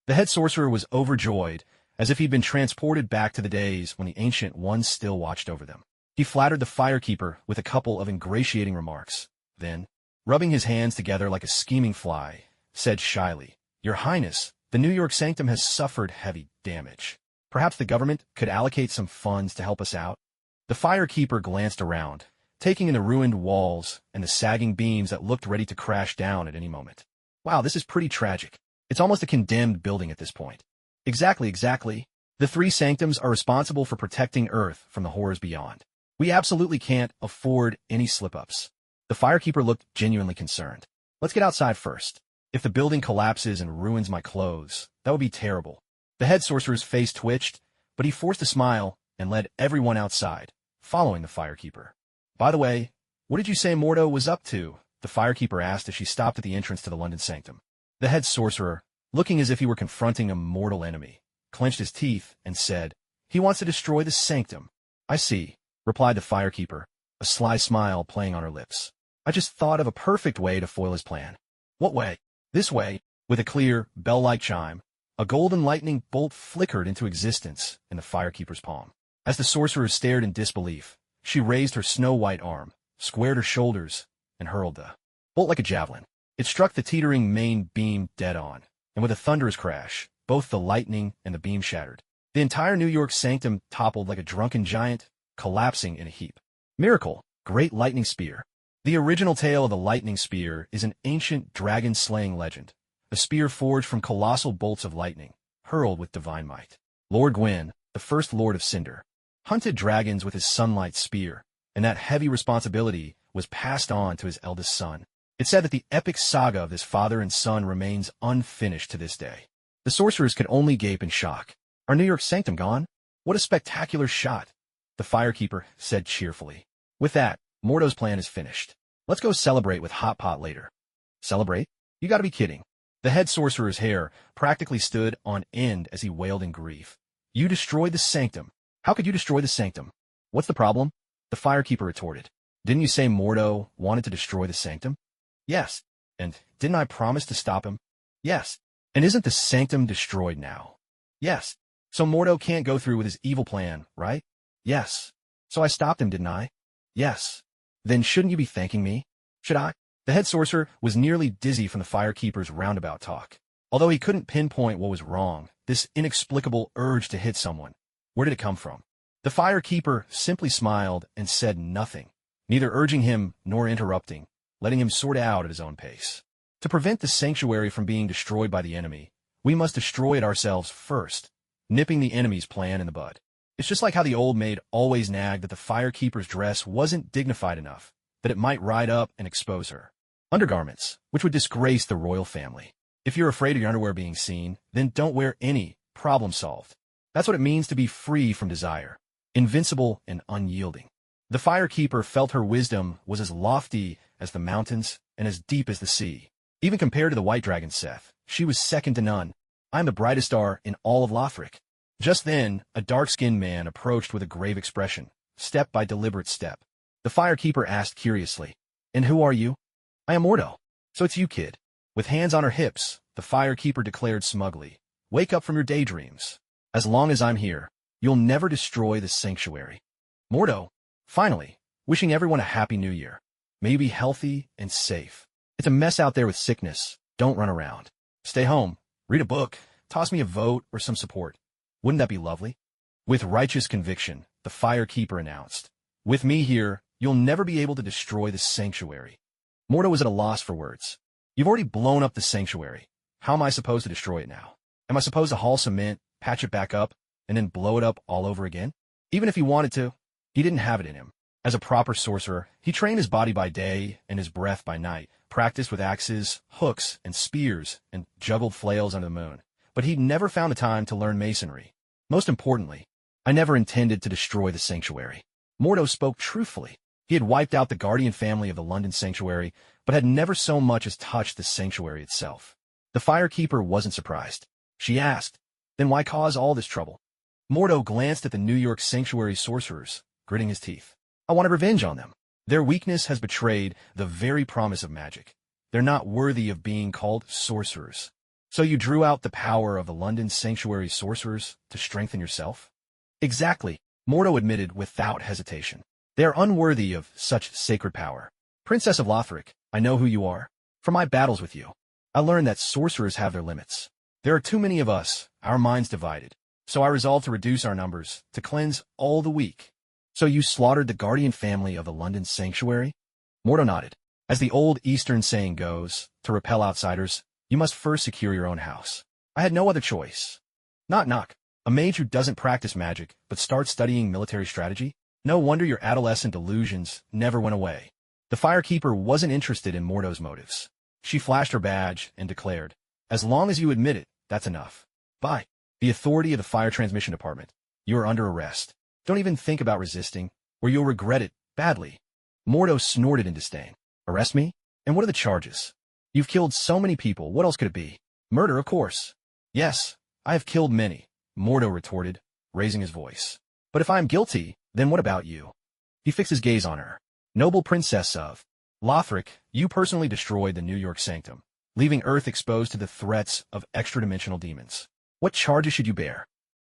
The head sorcerer was overjoyed, as if he'd been transported back to the days when the Ancient Ones still watched over them. He flattered the Firekeeper with a couple of ingratiating remarks. Then, rubbing his hands together like a scheming fly, said shyly, Your Highness, the New York Sanctum has suffered heavy damage. Perhaps the government could allocate some funds to help us out? The Firekeeper glanced around, taking in the ruined walls and the sagging beams that looked ready to crash down at any moment. Wow, this is pretty tragic. It's almost a condemned building at this point. Exactly. The three sanctums are responsible for protecting Earth from the horrors beyond. We absolutely can't afford any slip-ups. The Firekeeper looked genuinely concerned. Let's get outside first. If the building collapses and ruins my clothes, that would be terrible. The head sorcerer's face twitched, but he forced a smile and led everyone outside, following the Firekeeper. By the way, what did you say Mordo was up to? The Firekeeper asked as she stopped at the entrance to the London Sanctum. The head sorcerer, looking as if he were confronting a mortal enemy, clenched his teeth and said, He wants to destroy the sanctum. I see, replied the Firekeeper, a sly smile playing on her lips. I just thought of a perfect way to foil his plan. What way? This way. With a clear, bell-like chime, a golden lightning bolt flickered into existence in the Firekeeper's palm. As the sorcerer stared in disbelief, she raised her snow-white arm, squared her shoulders, and hurled the bolt like a javelin. It struck the teetering main beam dead on, and with a thunderous crash, both the lightning and the beam shattered. The entire New York Sanctum toppled like a drunken giant, collapsing in a heap. Miracle, Great Lightning Spear. The original tale of the lightning spear is an ancient dragon-slaying legend, a spear forged from colossal bolts of lightning, hurled with divine might. Lord Gwyn, the first Lord of Cinder, hunted dragons with his sunlight spear, and that heavy responsibility was passed on to his eldest son. It's said that the epic saga of this father and son remains unfinished to this day. The sorcerers could only gape in shock. Our New York Sanctum gone? What a spectacular shot, the Firekeeper said cheerfully. With that, Mordo's plan is finished. Let's go celebrate with Hot Pot later. Celebrate? You gotta be kidding. The head sorcerer's hair practically stood on end as he wailed in grief. You destroyed the sanctum. How could you destroy the sanctum? What's the problem? The Firekeeper retorted. Didn't you say Mordo wanted to destroy the sanctum? Yes. And didn't I promise to stop him? Yes. And isn't the sanctum destroyed now? Yes. So Mordo can't go through with his evil plan, right? Yes. So I stopped him, didn't I? Yes. Then shouldn't you be thanking me? Should I? The head sorcerer was nearly dizzy from the Firekeeper's roundabout talk. Although he couldn't pinpoint what was wrong, this inexplicable urge to hit someone, where did it come from? The Firekeeper simply smiled and said nothing, neither urging him nor interrupting, letting him sort out at his own pace. To prevent the sanctuary from being destroyed by the enemy, we must destroy it ourselves first, nipping the enemy's plan in the bud. It's just like how the old maid always nagged that the Firekeeper's dress wasn't dignified enough, that it might ride up and expose her undergarments, which would disgrace the royal family. If you're afraid of your underwear being seen, then don't wear any. Problem solved. That's what it means to be free from desire, invincible and unyielding. The Firekeeper felt her wisdom was as lofty as the mountains and as deep as the sea. Even compared to the white dragon Seth, she was second to none. I'm the brightest star in all of Lothric. Just then, a dark-skinned man approached with a grave expression, step by deliberate step. The Firekeeper asked curiously, And who are you? I am Mordo. So it's you, kid. With hands on her hips, the Firekeeper declared smugly, Wake up from your daydreams. As long as I'm here, you'll never destroy the sanctuary. Mordo, finally, wishing everyone a happy new year. May you be healthy and safe. It's a mess out there with sickness. Don't run around. Stay home, read a book, toss me a vote or some support. Wouldn't that be lovely? With righteous conviction, the Firekeeper announced, With me here, you'll never be able to destroy the sanctuary. Mordo was at a loss for words. You've already blown up the sanctuary. How am I supposed to destroy it now? Am I supposed to haul cement, patch it back up, and then blow it up all over again? Even if he wanted to, he didn't have it in him. As a proper sorcerer, he trained his body by day and his breath by night, practiced with axes, hooks, and spears, and juggled flails under the moon. But he'd never found the time to learn masonry. Most importantly, I never intended to destroy the sanctuary. Mordo spoke truthfully. He had wiped out the guardian family of the London sanctuary, but had never so much as touched the sanctuary itself. The firekeeper wasn't surprised. She asked, "Then why cause all this trouble?" Mordo glanced at the New York sanctuary sorcerers, gritting his teeth. "I wanted revenge on them. Their weakness has betrayed the very promise of magic. They're not worthy of being called sorcerers. So you drew out the power of the London sanctuary sorcerers to strengthen yourself?" "Exactly," Mordo admitted without hesitation. "They are unworthy of such sacred power. Princess of Lothric, I know who you are. From my battles with you, I learned that sorcerers have their limits. There are too many of us, our minds divided. So I resolved to reduce our numbers, to cleanse all the weak." "So you slaughtered the guardian family of the London sanctuary?" Mordo nodded. "As the old Eastern saying goes, to repel outsiders, you must first secure your own house. I had no other choice." Knock knock. A mage who doesn't practice magic, but starts studying military strategy? No wonder your adolescent delusions never went away. The firekeeper wasn't interested in Mordo's motives. She flashed her badge and declared, "As long as you admit it, that's enough. By the authority of the Fire Transmission Department, you are under arrest. Don't even think about resisting, or you'll regret it badly." Mordo snorted in disdain. "Arrest me? And what are the charges? You've killed so many people, what else could it be? Murder, of course." "Yes, I have killed many," Mordo retorted, raising his voice. "But if I am guilty, then what about you?" He fixed his gaze on her. "Noble princess of Lothric, you personally destroyed the New York Sanctum, leaving Earth exposed to the threats of extra-dimensional demons. What charges should you bear?"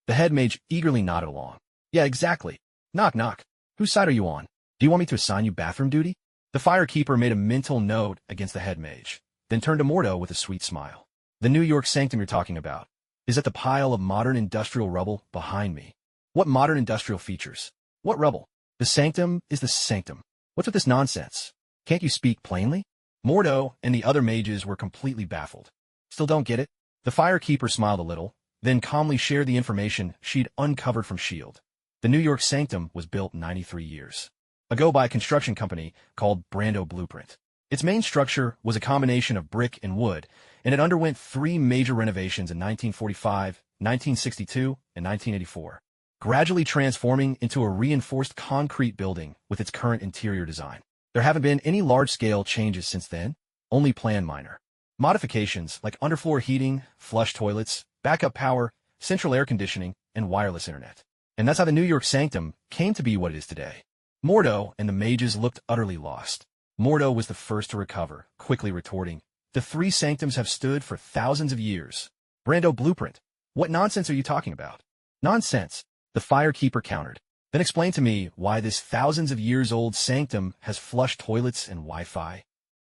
The head mage eagerly nodded along. "Yeah, exactly. Knock knock. Whose side are you on? Do you want me to assign you bathroom duty?" The firekeeper made a mental note against the head mage, then turned to Mordo with a sweet smile. "The New York Sanctum you're talking about is at the pile of modern industrial rubble behind me." "What modern industrial features? What rubble?" "The Sanctum is the Sanctum. What's with this nonsense? Can't you speak plainly?" Mordo and the other mages were completely baffled. "Still don't get it?" The firekeeper smiled a little, then calmly shared the information she'd uncovered from S.H.I.E.L.D. The New York Sanctum was built 93 years ago by a construction company called Brando Blueprint. Its main structure was a combination of brick and wood, and it underwent 3 major renovations in 1945, 1962, and 1984, gradually transforming into a reinforced concrete building with its current interior design. There haven't been any large-scale changes since then, only planned minor modifications like underfloor heating, flush toilets, backup power, central air conditioning, and wireless internet. And that's how the New York Sanctum came to be what it is today. Mordo and the mages looked utterly lost. Mordo was the first to recover, quickly retorting, "The 3 sanctums have stood for thousands of years." "Brando Blueprint? What nonsense are you talking about?" "Nonsense," the firekeeper countered. "Then explain to me why this thousands of years old sanctum has flush toilets and Wi-Fi."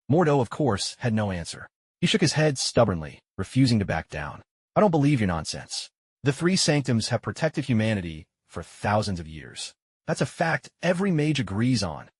Mordo, of course, had no answer. He shook his head stubbornly, refusing to back down. "I don't believe your nonsense. The 3 sanctums have protected humanity for thousands of years. That's a fact every mage agrees on."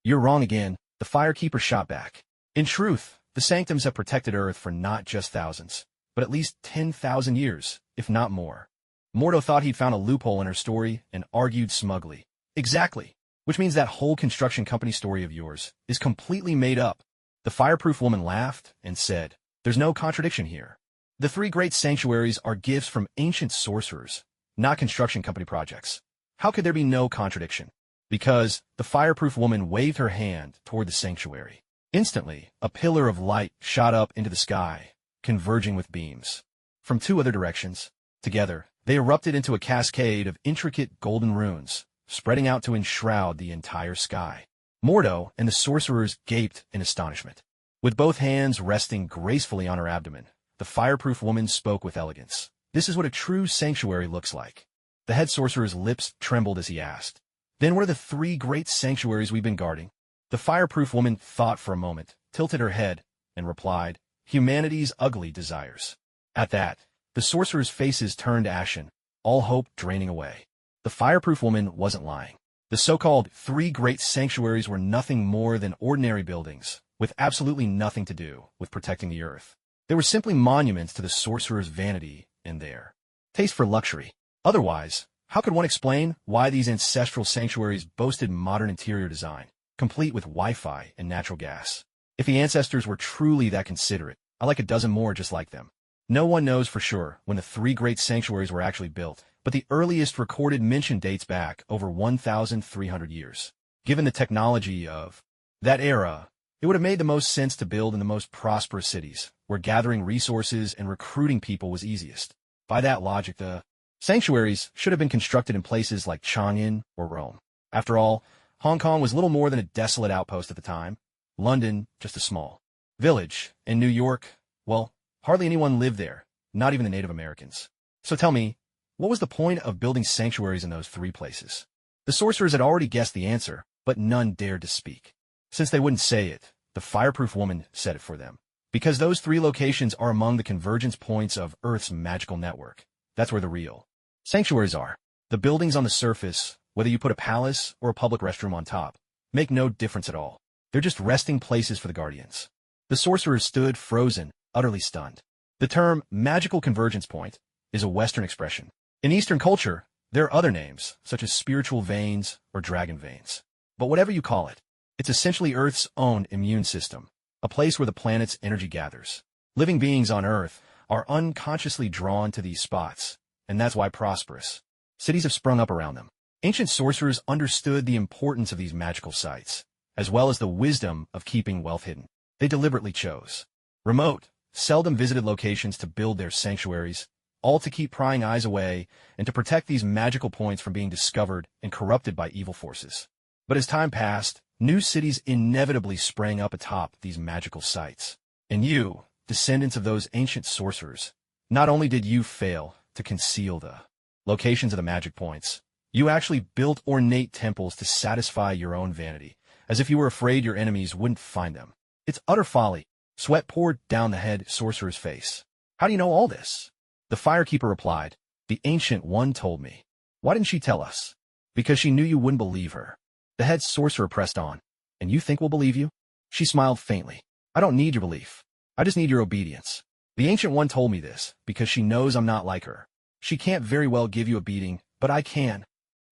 "You're wrong again," the firekeeper shot back. "In truth, the sanctums have protected Earth for not just thousands, but at least 10,000 years, if not more." Mordo thought he'd found a loophole in her story and argued smugly. "Exactly. Which means that whole construction company story of yours is completely made up." The fireproof woman laughed and said, "There's no contradiction here. The 3 great sanctuaries are gifts from ancient sorcerers, not construction company projects. How could there be no contradiction?" "Because," the fireproof woman waved her hand toward the sanctuary. Instantly, a pillar of light shot up into the sky, converging with beams from 2 other directions. Together, they erupted into a cascade of intricate golden runes, spreading out to enshroud the entire sky. Mordo and the sorcerers gaped in astonishment. With both hands resting gracefully on her abdomen, the fireproof woman spoke with elegance. "This is what a true sanctuary looks like." The head sorcerer's lips trembled as he asked, "Then what are the 3 great sanctuaries we've been guarding?" The fireproof woman thought for a moment, tilted her head, and replied, "Humanity's ugly desires." At that, the sorcerers' faces turned ashen, all hope draining away. The fireproof woman wasn't lying. The so-called 3 great sanctuaries were nothing more than ordinary buildings, with absolutely nothing to do with protecting the Earth. They were simply monuments to the sorcerer's vanity and their taste for luxury. Otherwise, how could one explain why these ancestral sanctuaries boasted modern interior design, complete with Wi-Fi and natural gas? If the ancestors were truly that considerate, I'd like a dozen more just like them. No one knows for sure when the 3 great sanctuaries were actually built, but the earliest recorded mention dates back over 1,300 years. Given the technology of that era, it would have made the most sense to build in the most prosperous cities, where gathering resources and recruiting people was easiest. By that logic, the sanctuaries should have been constructed in places like Chang'an or Rome. After all, Hong Kong was little more than a desolate outpost at the time, London just a small village, and New York, well, hardly anyone lived there, not even the Native Americans. So tell me, what was the point of building sanctuaries in those three places? The sorcerers had already guessed the answer, but none dared to speak. Since they wouldn't say it, the fireproof woman said it for them. Because those three locations are among the convergence points of Earth's magical network. That's where the real sanctuaries are. The buildings on the surface, whether you put a palace or a public restroom on top, make no difference at all. They're just resting places for the guardians. The sorcerers stood frozen, utterly stunned. The term magical convergence point is a Western expression. In Eastern culture, there are other names, such as spiritual veins or dragon veins. But whatever you call it, it's essentially Earth's own immune system, a place where the planet's energy gathers. Living beings on Earth are unconsciously drawn to these spots, and that's why prosperous cities have sprung up around them. Ancient sorcerers understood the importance of these magical sites, as well as the wisdom of keeping wealth hidden. They deliberately chose remote, seldom visited locations to build their sanctuaries, all to keep prying eyes away and to protect these magical points from being discovered and corrupted by evil forces. But as time passed, new cities inevitably sprang up atop these magical sites. And you, descendants of those ancient sorcerers, not only did you fail to conceal the locations of the magic points, you actually built ornate temples to satisfy your own vanity, as if you were afraid your enemies wouldn't find them. It's utter folly. Sweat poured down the head sorcerer's face. How do you know all this? The firekeeper replied, the Ancient One told me. Why didn't she tell us? Because she knew you wouldn't believe her. The head sorcerer pressed on. And you think we'll believe you? She smiled faintly. I don't need your belief. I just need your obedience. The Ancient One told me this, because she knows I'm not like her. She can't very well give you a beating, but I can.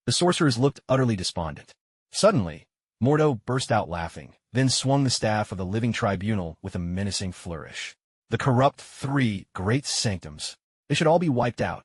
The sorcerers looked utterly despondent. Suddenly, Mordo burst out laughing, then swung the staff of the living tribunal with a menacing flourish. The corrupt three great sanctums. They should all be wiped out.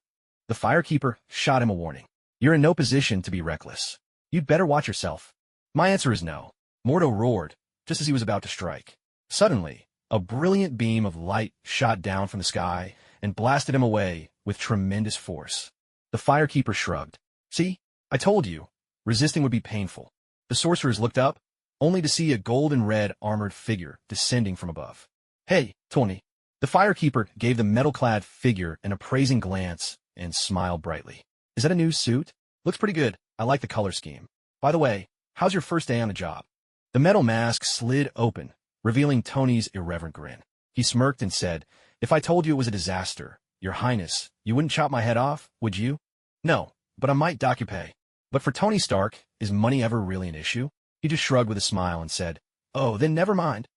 The firekeeper shot him a warning. You're in no position to be reckless. You'd better watch yourself. My answer is no. Mordo roared, just as he was about to strike. Suddenly, a brilliant beam of light shot down from the sky and blasted him away with tremendous force. The firekeeper shrugged. See, I told you, resisting would be painful. The sorcerers looked up, only to see a golden red armored figure descending from above. Hey, Tony. The firekeeper gave the metal-clad figure an appraising glance and smiled brightly. Is that a new suit? Looks pretty good. I like the color scheme. By the way, how's your first day on the job? The metal mask slid open, revealing Tony's irreverent grin. He smirked and said, if I told you it was a disaster, Your Highness, you wouldn't chop my head off, would you? No, but I might dock your pay. But for Tony Stark, is money ever really an issue? He just shrugged with a smile and said, oh, then never mind.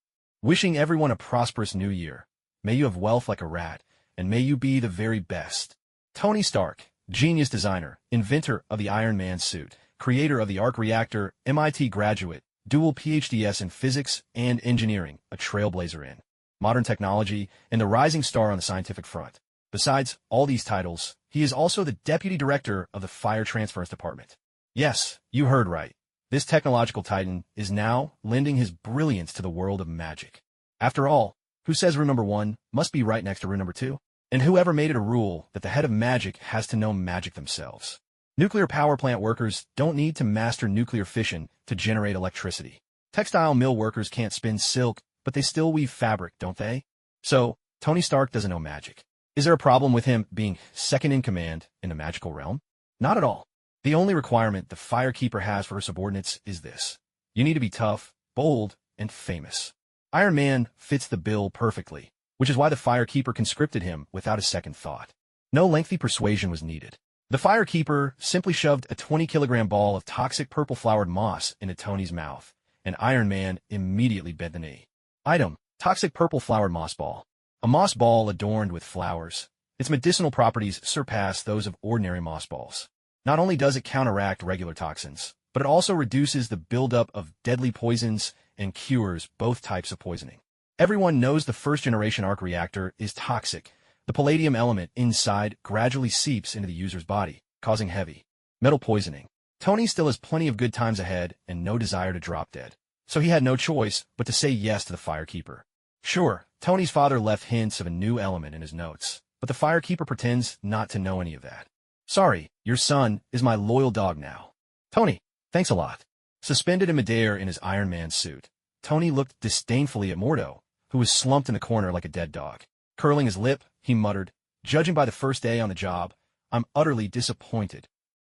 Wishing everyone a prosperous new year. May you have wealth like a rat, and may you be the very best. Tony Stark, genius designer, inventor of the Iron Man suit, creator of the arc reactor, MIT graduate, dual PhDs in physics and engineering, a trailblazer in modern technology, and the rising star on the scientific front. Besides all these titles, he is also the deputy director of the Fire Transference Department. Yes, you heard right. This technological titan is now lending his brilliance to the world of magic. After all, who says room number 1 must be right next to room number 2? And whoever made it a rule that the head of magic has to know magic themselves? Nuclear power plant workers don't need to master nuclear fission to generate electricity. Textile mill workers can't spin silk, but they still weave fabric, don't they? So, Tony Stark doesn't know magic. Is there a problem with him being second in command in the magical realm? Not at all. The only requirement the firekeeper has for her subordinates is this. You need to be tough, bold, and famous. Iron Man fits the bill perfectly, which is why the firekeeper conscripted him without a second thought. No lengthy persuasion was needed. The firekeeper simply shoved a 20-kilogram ball of toxic purple-flowered moss into Tony's mouth, and Iron Man immediately bent the knee. Item: toxic purple-flowered moss ball. A moss ball adorned with flowers. Its medicinal properties surpass those of ordinary moss balls. Not only does it counteract regular toxins, but it also reduces the buildup of deadly poisons and cures both types of poisoning. Everyone knows the first-generation arc reactor is toxic. The palladium element inside gradually seeps into the user's body, causing heavy metal poisoning. Tony still has plenty of good times ahead and no desire to drop dead. So he had no choice but to say yes to the firekeeper. Sure, Tony's father left hints of a new element in his notes, but the firekeeper pretends not to know any of that. Sorry, your son is my loyal dog now. Tony, thanks a lot. Suspended in midair in his Iron Man suit, Tony looked disdainfully at Mordo, who was slumped in the corner like a dead dog. Curling his lip, he muttered, "Judging by the first day on the job, I'm utterly disappointed."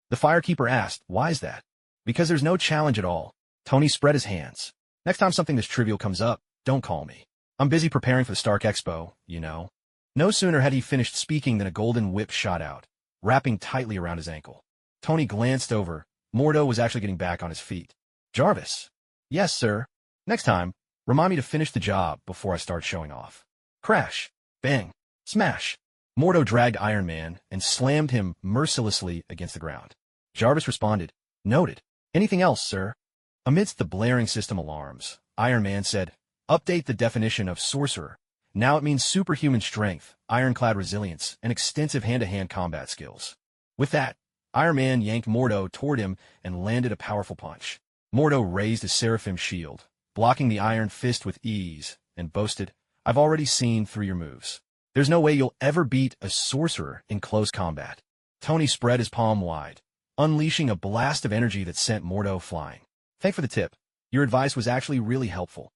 The firekeeper asked, "Why is that?" "Because there's no challenge at all." Tony spread his hands. "Next time something this trivial comes up, don't call me. I'm busy preparing for the Stark Expo, you know." No sooner had he finished speaking than a golden whip shot out, wrapping tightly around his ankle. Tony glanced over. Mordo was actually getting back on his feet. "Jarvis." "Yes, sir. Next time, remind me to finish the job before I start showing off." Crash. Bang. Smash. Mordo dragged Iron Man and slammed him mercilessly against the ground. Jarvis responded, "Noted. Anything else, sir?" Amidst the blaring system alarms, Iron Man said, "Update the definition of sorcerer. Now it means superhuman strength, ironclad resilience, and extensive hand-to-hand combat skills." With that, Iron Man yanked Mordo toward him and landed a powerful punch. Mordo raised his seraphim shield, blocking the iron fist with ease, and boasted, "I've already seen through your moves. There's no way you'll ever beat a sorcerer in close combat." Tony spread his palm wide, unleashing a blast of energy that sent Mordo flying. "Thanks for the tip. Your advice was actually really helpful."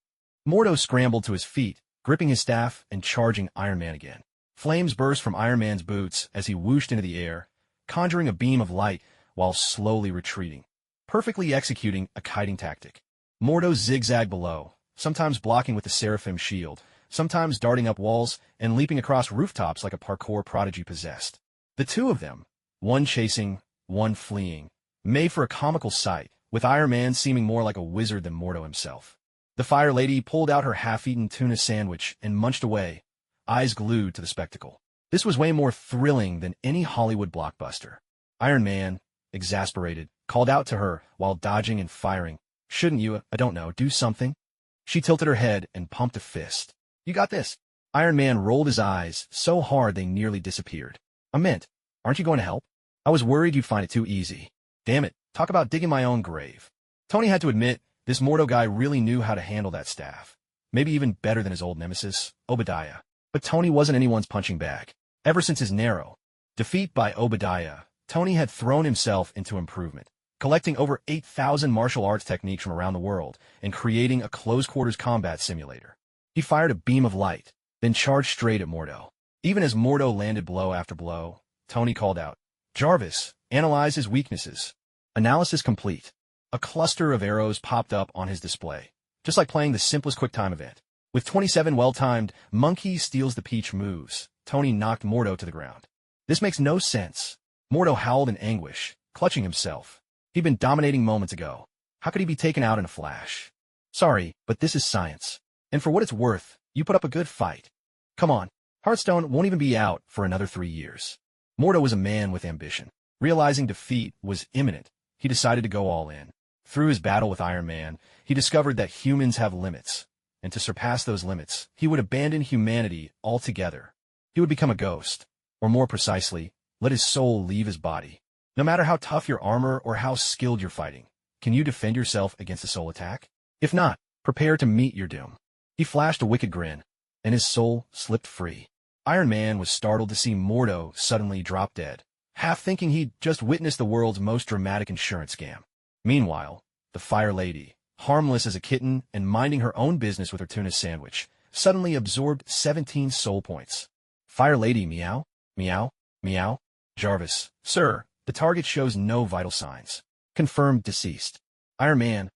Mordo scrambled to his feet, gripping his staff and charging Iron Man again. Flames burst from Iron Man's boots as he whooshed into the air, conjuring a beam of light while slowly retreating, perfectly executing a kiting tactic. Mordo zigzagged below, sometimes blocking with the Seraphim shield, sometimes darting up walls and leaping across rooftops like a parkour prodigy possessed. The two of them, one chasing, one fleeing, made for a comical sight, with Iron Man seeming more like a wizard than Mordo himself. The Fire Lady pulled out her half-eaten tuna sandwich and munched away, eyes glued to the spectacle. This was way more thrilling than any Hollywood blockbuster. Iron Man, exasperated, called out to her while dodging and firing, "Shouldn't you, I don't know, do something?" She tilted her head and pumped a fist. "You got this." Iron Man rolled his eyes so hard they nearly disappeared. "I meant, aren't you going to help? I was worried you'd find it too easy." "Damn it, talk about digging my own grave." Tony had to admit, this Mordo guy really knew how to handle that staff. Maybe even better than his old nemesis, Obadiah. But Tony wasn't anyone's punching bag. Ever since his narrow defeat by Obadiah, Tony had thrown himself into improvement, collecting over 8,000 martial arts techniques from around the world and creating a close-quarters combat simulator. He fired a beam of light, then charged straight at Mordo. Even as Mordo landed blow after blow, Tony called out, "Jarvis, analyze his weaknesses." Analysis complete. A cluster of arrows popped up on his display, just like playing the simplest QuickTime event. With 27 well-timed Monkey Steals the Peach moves, Tony knocked Mordo to the ground. This makes no sense. Mordo howled in anguish, clutching himself. He'd been dominating moments ago. How could he be taken out in a flash? "Sorry, but this is science. And for what it's worth, you put up a good fight. Come on, Hearthstone won't even be out for another 3 years." Mordo was a man with ambition. Realizing defeat was imminent, he decided to go all in. Through his battle with Iron Man, he discovered that humans have limits, and to surpass those limits, he would abandon humanity altogether. He would become a ghost, or more precisely, let his soul leave his body. No matter how tough your armor or how skilled you're fighting, can you defend yourself against a soul attack? If not, prepare to meet your doom. He flashed a wicked grin, and his soul slipped free. Iron Man was startled to see Mordo suddenly drop dead, half thinking he'd just witnessed the world's most dramatic insurance scam. Meanwhile, the Fire Lady, harmless as a kitten and minding her own business with her tuna sandwich, suddenly absorbed 17 soul points. Fire Lady meow, meow, meow. Jarvis, "Sir, the target shows no vital signs. Confirmed deceased." Iron Man.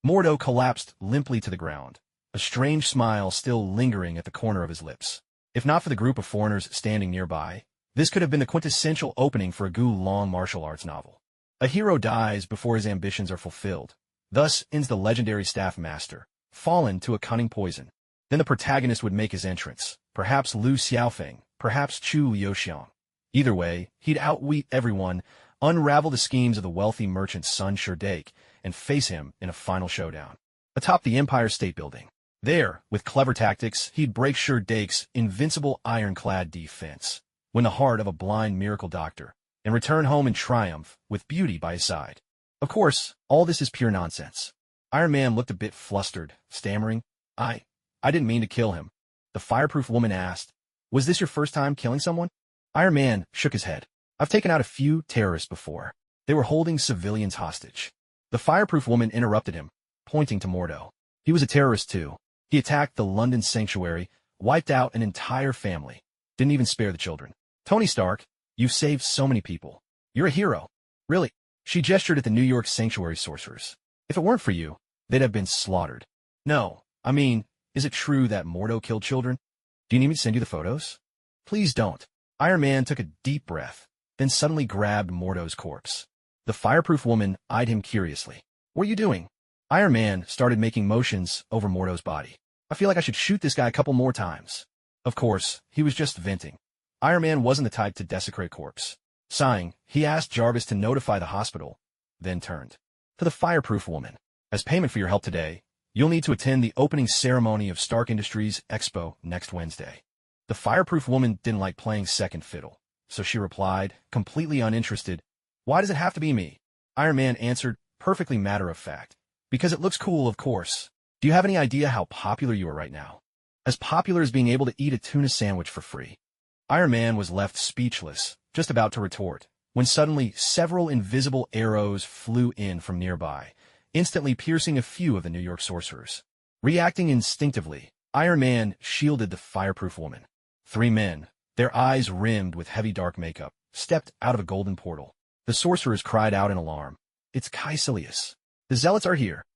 Mordo collapsed limply to the ground, a strange smile still lingering at the corner of his lips. If not for the group of foreigners standing nearby, this could have been the quintessential opening for a Gu-Long martial arts novel. A hero dies before his ambitions are fulfilled. Thus ends the legendary staff master, fallen to a cunning poison. Then the protagonist would make his entrance, perhaps Lu Xiaofeng, perhaps Chu Liuxiang. Either way, he'd outwit everyone, unravel the schemes of the wealthy merchant's son Sherdake, and face him in a final showdown. Atop the Empire State Building. There, with clever tactics, he'd break Sherdake's invincible ironclad defense, win the heart of a blind miracle doctor, and return home in triumph with beauty by his side. Of course, all this is pure nonsense. Iron Man looked a bit flustered, stammering, I didn't mean to kill him. The fireproof woman asked, was this your first time killing someone? Iron Man shook his head. I've taken out a few terrorists before. They were holding civilians hostage. The fireproof woman interrupted him, pointing to Mordo. He was a terrorist too. He attacked the London sanctuary, wiped out an entire family. Didn't even spare the children. Tony Stark, you've saved so many people. You're a hero. Really? She gestured at the New York sanctuary sorcerers. If it weren't for you, they'd have been slaughtered. No, I mean, is it true that Mordo killed children? Do you need me to send you the photos? Please don't. Iron Man took a deep breath, then suddenly grabbed Mordo's corpse. The fireproof woman eyed him curiously. What are you doing? Iron Man started making motions over Mordo's body. I feel like I should shoot this guy a couple more times. Of course, he was just venting. Iron Man wasn't the type to desecrate a corpse. Sighing, he asked Jarvis to notify the hospital, then turned to the fireproof woman. As payment for your help today, you'll need to attend the opening ceremony of Stark Industries Expo next Wednesday. The fireproof woman didn't like playing second fiddle, so she replied, completely uninterested, why does it have to be me? Iron Man answered, perfectly matter of fact. Because it looks cool, of course. Do you have any idea how popular you are right now? As popular as being able to eat a tuna sandwich for free. Iron Man was left speechless, just about to retort, when suddenly several invisible arrows flew in from nearby, instantly piercing a few of the New York sorcerers. Reacting instinctively, Iron Man shielded the fireproof woman. 3 men, their eyes rimmed with heavy dark makeup, stepped out of a golden portal. The sorcerers cried out in alarm. It's Caecilius. The zealots are here.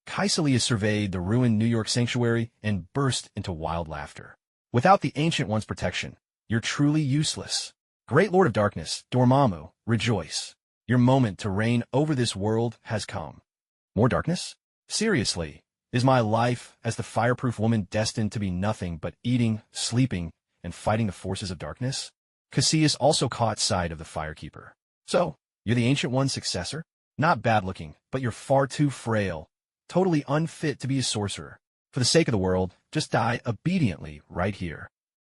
Caecilius surveyed the ruined New York sanctuary and burst into wild laughter. Without the Ancient One's protection, you're truly useless. Great Lord of Darkness, Dormammu, rejoice. Your moment to reign over this world has come. More darkness? Seriously, is my life as the fireproof woman destined to be nothing but eating, sleeping, and fighting the forces of darkness? Caecilius also caught sight of the firekeeper. So, you're the Ancient One's successor? Not bad-looking, but you're far too frail, totally unfit to be a sorcerer. For the sake of the world, just die obediently right here.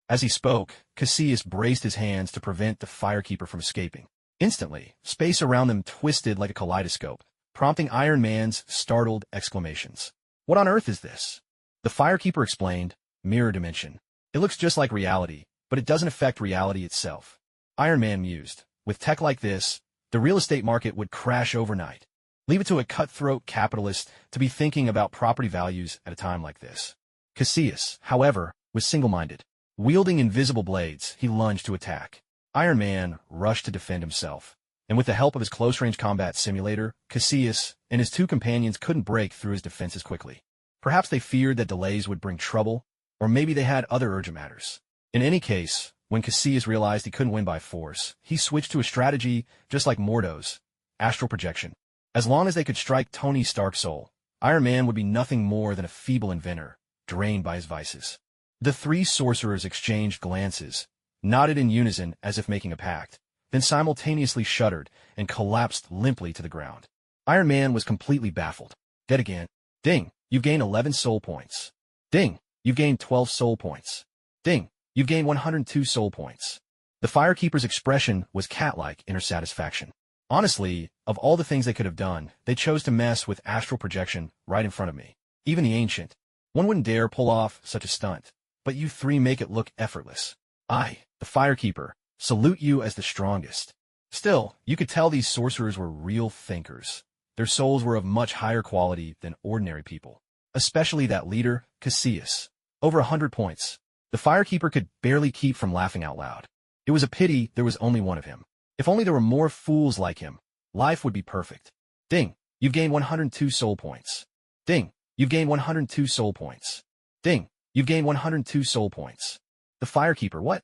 As he spoke, Caecilius braced his hands to prevent the firekeeper from escaping. Instantly, space around them twisted like a kaleidoscope, prompting Iron Man's startled exclamations. What on earth is this? The firekeeper explained, mirror dimension. It looks just like reality, but it doesn't affect reality itself. Iron Man mused, with tech like this, the real estate market would crash overnight. Leave it to a cutthroat capitalist to be thinking about property values at a time like this. Caecilius, however, was single-minded. Wielding invisible blades, he lunged to attack. Iron Man rushed to defend himself, and with the help of his close-range combat simulator, Caecilius and his 2 companions couldn't break through his defenses quickly. Perhaps they feared that delays would bring trouble, or maybe they had other urgent matters. In any case, when Caecilius realized he couldn't win by force, he switched to a strategy just like Mordo's, astral projection. As long as they could strike Tony Stark's soul, Iron Man would be nothing more than a feeble inventor, drained by his vices. The 3 sorcerers exchanged glances, nodded in unison as if making a pact, then simultaneously shuddered and collapsed limply to the ground. Iron Man was completely baffled. Dead again. Ding, you've gained 11 soul points. Ding, you've gained 12 soul points. Ding, you've gained 102 soul points. The firekeeper's expression was cat-like in her satisfaction. Honestly, of all the things they could have done, they chose to mess with astral projection right in front of me. Even the Ancient One wouldn't dare pull off such a stunt. But you 3 make it look effortless. I, the firekeeper, salute you as the strongest. Still, you could tell these sorcerers were real thinkers. Their souls were of much higher quality than ordinary people. Especially that leader, Caecilius. Over 100 points. The firekeeper could barely keep from laughing out loud. It was a pity there was only one of him. If only there were more fools like him, life would be perfect. Ding, you've gained 102 soul points. Ding, you've gained 102 soul points. Ding, you've gained 102 soul points. The firekeeper, what?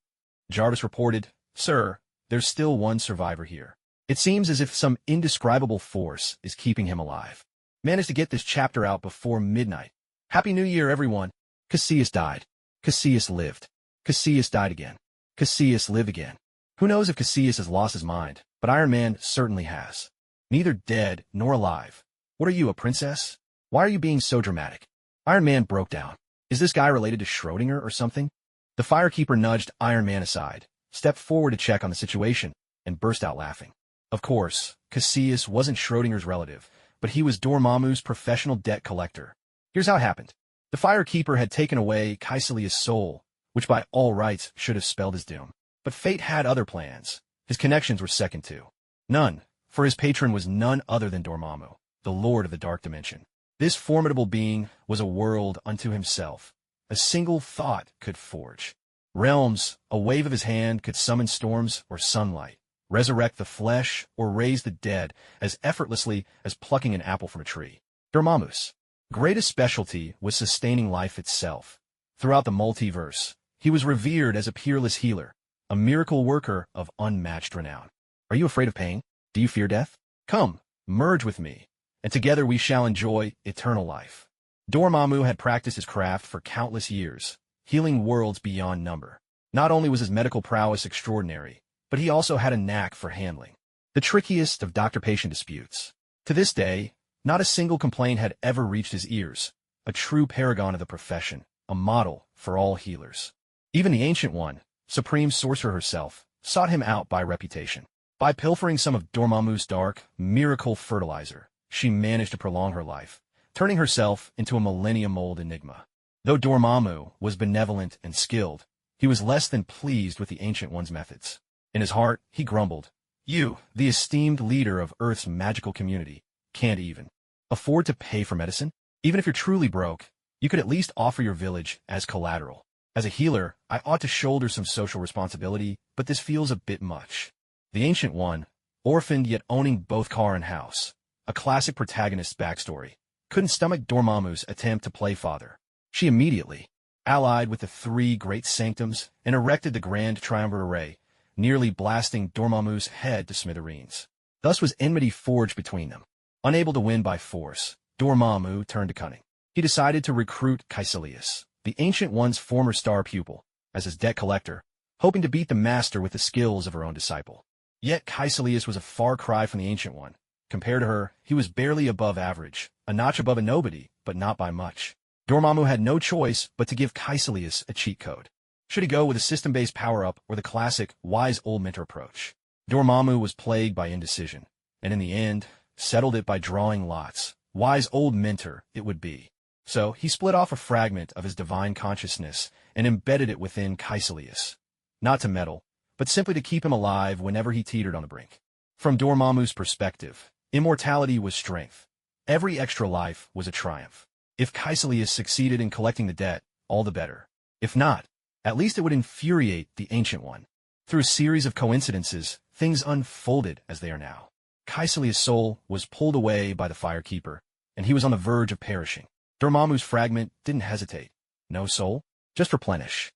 Jarvis reported, Sir, there's still one survivor here. It seems as if some indescribable force is keeping him alive. Managed to get this chapter out before midnight. Happy New Year, everyone. Caecilius died. Caecilius lived. Caecilius died again. Caecilius lived again. Who knows if Caecilius has lost his mind, but Iron Man certainly has. Neither dead nor alive. What are you, a princess? Why are you being so dramatic? Iron Man broke down. Is this guy related to Schrödinger or something? The firekeeper nudged Iron Man aside, stepped forward to check on the situation, and burst out laughing. Of course, Cassius wasn't Schrodinger's relative, but he was Dormammu's professional debt collector. Here's how it happened. The Fire Keeper had taken away Caecilius' soul, which by all rights should have spelled his doom. But fate had other plans. His connections were second to none, for his patron was none other than Dormammu, the Lord of the Dark Dimension. This formidable being was a world unto himself. A single thought could forge realms. A wave of his hand could summon storms or sunlight, resurrect the flesh, or raise the dead as effortlessly as plucking an apple from a tree. Dormammu's greatest specialty was sustaining life itself. Throughout the multiverse, he was revered as a peerless healer, a miracle worker of unmatched renown. Are you afraid of pain? Do you fear death? Come, merge with me, and together we shall enjoy eternal life. Dormammu had practiced his craft for countless years, healing worlds beyond number. Not only was his medical prowess extraordinary, but he also had a knack for handling the trickiest of doctor-patient disputes. To this day, not a single complaint had ever reached his ears, a true paragon of the profession, a model for all healers. Even the Ancient One, Supreme Sorcerer herself, sought him out by reputation. By pilfering some of Dormammu's dark, miracle fertilizer, she managed to prolong her life, turning herself into a millennium-old enigma. Though Dormammu was benevolent and skilled, he was less than pleased with the Ancient One's methods. In his heart, he grumbled, "You, the esteemed leader of Earth's magical community, can't even afford to pay for medicine? Even if you're truly broke, you could at least offer your village as collateral. As a healer, I ought to shoulder some social responsibility, but this feels a bit much." The Ancient One, orphaned yet owning both car and house, a classic protagonist's backstory, couldn't stomach Dormammu's attempt to play father. She immediately allied with the three great sanctums and erected the Grand Triumvirate array, nearly blasting Dormammu's head to smithereens. Thus was enmity forged between them. Unable to win by force, Dormammu turned to cunning. He decided to recruit Caecilius, the Ancient One's former star pupil, as his debt collector, hoping to beat the master with the skills of her own disciple. Yet Caecilius was a far cry from the Ancient One. Compared to her, he was barely above average, a notch above a nobody, but not by much. Dormammu had no choice but to give Caecilius a cheat code. Should he go with a system-based power-up or the classic wise old mentor approach? Dormammu was plagued by indecision, and in the end, settled it by drawing lots. Wise old mentor it would be. So he split off a fragment of his divine consciousness and embedded it within Caecilius. Not to meddle, but simply to keep him alive whenever he teetered on the brink. From Dormammu's perspective, immortality was strength. Every extra life was a triumph. If Caecilius succeeded in collecting the debt, all the better. If not, at least it would infuriate the Ancient One. Through a series of coincidences, things unfolded as they are now. Caecilius' soul was pulled away by the Fire Keeper, and he was on the verge of perishing. Dormammu's fragment didn't hesitate. No soul? Just replenish.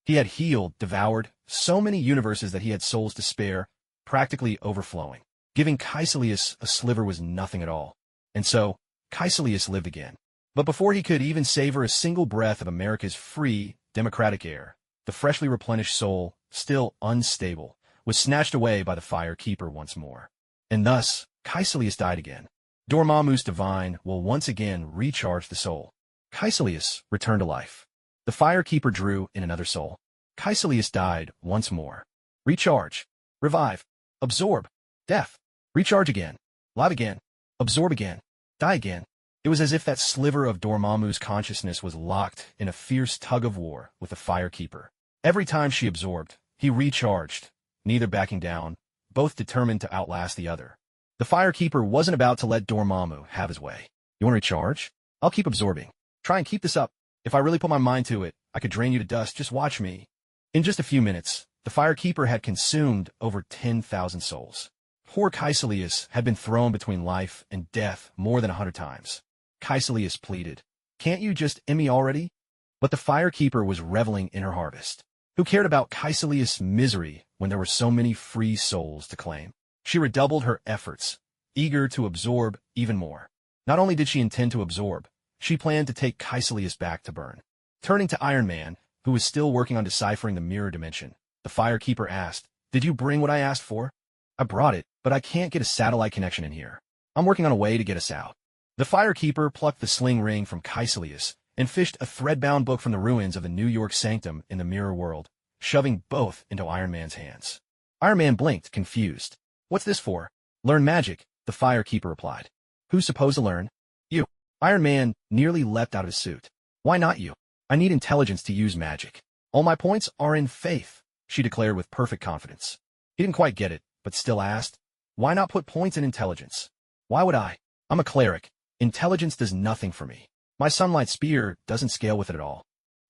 He had healed, devoured, so many universes that he had souls to spare, practically overflowing. Giving Caecilius a sliver was nothing at all. And so, Caecilius lived again. But before he could even savor a single breath of America's free, democratic air, the freshly replenished soul, still unstable, was snatched away by the Fire Keeper once more. And thus, Caecilius died again. Dormammu's divine will once again recharge the soul. Caecilius returned to life. The Fire Keeper drew in another soul. Caecilius died once more. Recharge. Revive. Absorb. Death. Recharge again. Live again. Absorb again. Die again. It was as if that sliver of Dormammu's consciousness was locked in a fierce tug-of-war with the Fire Keeper. Every time she absorbed, he recharged, neither backing down, both determined to outlast the other. The Fire Keeper wasn't about to let Dormammu have his way. You want to recharge? I'll keep absorbing. Try and keep this up. If I really put my mind to it, I could drain you to dust. Just watch me. In just a few minutes, the Fire Keeper had consumed over 10,000 souls. Poor Caecilius had been thrown between life and death more than 100 times. Caecilius pleaded, "Can't you just end me already?" But the Fire Keeper was reveling in her harvest. Who cared about Caecilius' misery when there were so many free souls to claim? She redoubled her efforts, eager to absorb even more. Not only did she intend to absorb, she planned to take Caecilius back to burn. Turning to Iron Man, who was still working on deciphering the mirror dimension, the Fire Keeper asked, "Did you bring what I asked for?" "I brought it, but I can't get a satellite connection in here. I'm working on a way to get us out." The Fire Keeper plucked the sling ring from Caecilius and fished a thread-bound book from the ruins of the New York Sanctum in the mirror world, shoving both into Iron Man's hands. Iron Man blinked, confused. What's this for? Learn magic, the firekeeper replied. Who's supposed to learn? You. Iron Man nearly leapt out of his suit. Why not you? I need intelligence to use magic. All my points are in faith, she declared with perfect confidence. He didn't quite get it, but still asked, why not put points in intelligence? Why would I? I'm a cleric. Intelligence does nothing for me. My sunlight spear doesn't scale with it at all.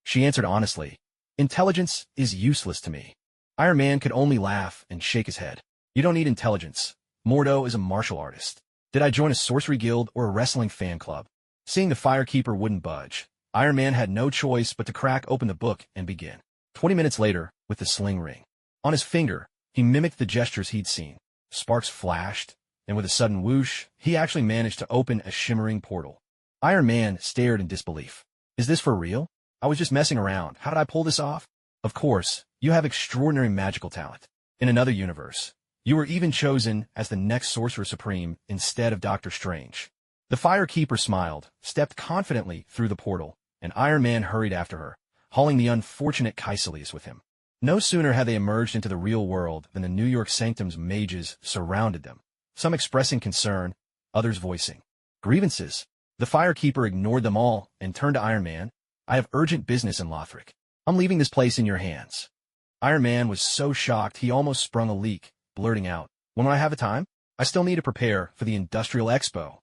She answered honestly, intelligence is useless to me. Iron Man could only laugh and shake his head. You don't need intelligence. Mordo is a martial artist. Did I join a sorcery guild or a wrestling fan club? Seeing the firekeeper wouldn't budge, Iron Man had no choice but to crack open the book and begin. 20 minutes later, with the sling ring on his finger, he mimicked the gestures he'd seen. Sparks flashed, and with a sudden whoosh, he actually managed to open a shimmering portal. Iron Man stared in disbelief. Is this for real? I was just messing around. How did I pull this off? Of course, you have extraordinary magical talent. In another universe, you were even chosen as the next Sorcerer Supreme instead of Doctor Strange. The firekeeper smiled, stepped confidently through the portal, and Iron Man hurried after her, hauling the unfortunate Caecilius with him. No sooner had they emerged into the real world than the New York Sanctum's mages surrounded them, some expressing concern, others voicing grievances. The firekeeper ignored them all and turned to Iron Man. I have urgent business in Lothric. I'm leaving this place in your hands. Iron Man was so shocked he almost sprung a leak, blurting out, when will I have the time? I still need to prepare for the Industrial Expo.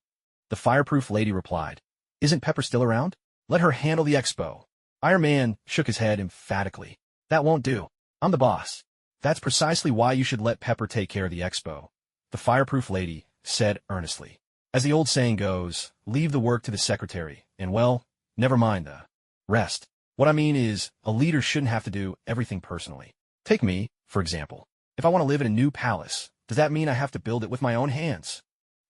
The fireproof lady replied, isn't Pepper still around? Let her handle the expo. Iron Man shook his head emphatically. That won't do. I'm the boss. That's precisely why you should let Pepper take care of the expo, the fireproof lady said earnestly. As the old saying goes, leave the work to the secretary, and well, never mind the rest. What I mean is, a leader shouldn't have to do everything personally. Take me, for example. If I want to live in a new palace, does that mean I have to build it with my own hands?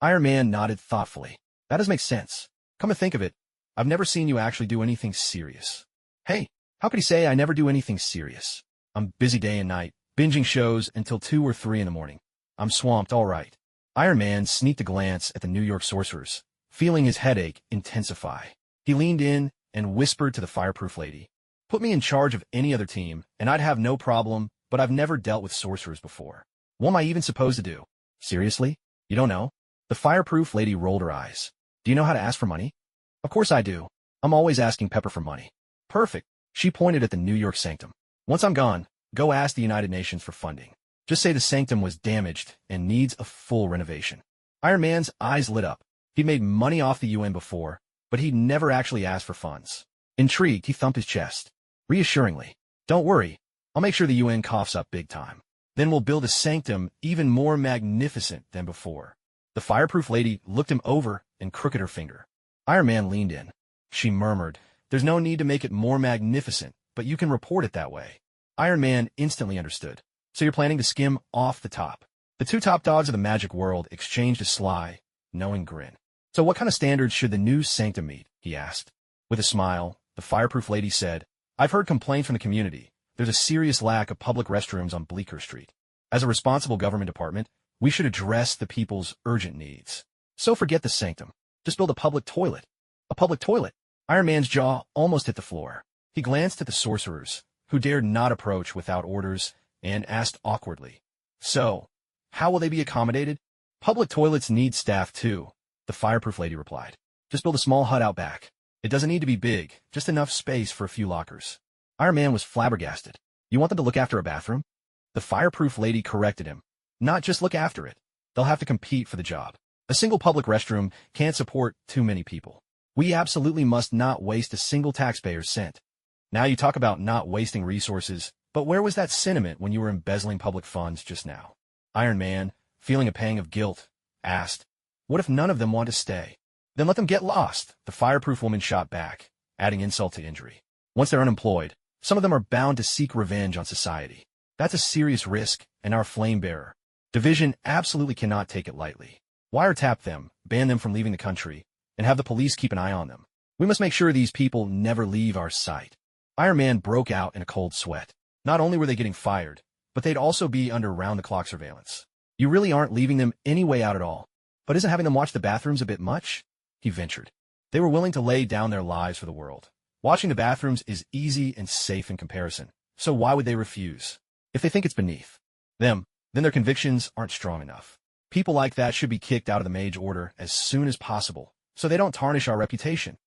Iron Man nodded thoughtfully. That does make sense. Come to think of it, I've never seen you actually do anything serious. Hey, how could he say I never do anything serious? I'm busy day and night, binging shows until 2 or 3 in the morning. I'm swamped, all right. Iron Man sneaked a glance at the New York sorcerers, feeling his headache intensify. He leaned in and whispered to the fireproof lady, put me in charge of any other team, and I'd have no problem, but I've never dealt with sorcerers before. What am I even supposed to do? Seriously? You don't know? The fireproof lady rolled her eyes. Do you know how to ask for money? Of course I do. I'm always asking Pepper for money. Perfect. She pointed at the New York Sanctum. Once I'm gone, go ask the United Nations for funding. Just say the Sanctum was damaged and needs a full renovation. Iron Man's eyes lit up. He'd made money off the UN before, but he'd never actually asked for funds. Intrigued, he thumped his chest. Reassuringly, don't worry, I'll make sure the UN coughs up big time. Then we'll build a Sanctum even more magnificent than before. The fireproof lady looked him over and crooked her finger. Iron Man leaned in. She murmured, there's no need to make it more magnificent, but you can report it that way. Iron Man instantly understood. So you're planning to skim off the top. The two top dogs of the magic world exchanged a sly, knowing grin. So what kind of standards should the new Sanctum meet? He asked. With a smile, the fireproof lady said, I've heard complaints from the community. There's a serious lack of public restrooms on Bleecker Street. As a responsible government department, we should address the people's urgent needs. So forget the Sanctum. Just build a public toilet. A public toilet. Iron Man's jaw almost hit the floor. He glanced at the sorcerers, who dared not approach without orders, and asked awkwardly, so, how will they be accommodated? Public toilets need staff too, the fireproof lady replied. Just build a small hut out back. It doesn't need to be big, just enough space for a few lockers. Iron Man was flabbergasted. You want them to look after a bathroom? The fireproof lady corrected him. Not just look after it. They'll have to compete for the job. A single public restroom can't support too many people. We absolutely must not waste a single taxpayer's cent. Now you talk about not wasting resources, but where was that sentiment when you were embezzling public funds just now? Iron Man, feeling a pang of guilt, asked, what if none of them want to stay? Then let them get lost, the fireproof woman shot back, adding insult to injury. Once they're unemployed, some of them are bound to seek revenge on society. That's a serious risk, and our flame bearer division absolutely cannot take it lightly. Wiretap them, ban them from leaving the country, and have the police keep an eye on them. We must make sure these people never leave our sight. Iron Man broke out in a cold sweat. Not only were they getting fired, but they'd also be under round-the-clock surveillance. You really aren't leaving them any way out at all. But isn't having them watch the bathrooms a bit much? He ventured. They were willing to lay down their lives for the world. Watching the bathrooms is easy and safe in comparison, so why would they refuse? If they think it's beneath them then their convictions aren't strong enough. People like that should be kicked out of the mage order as soon as possible, so they don't tarnish our reputation.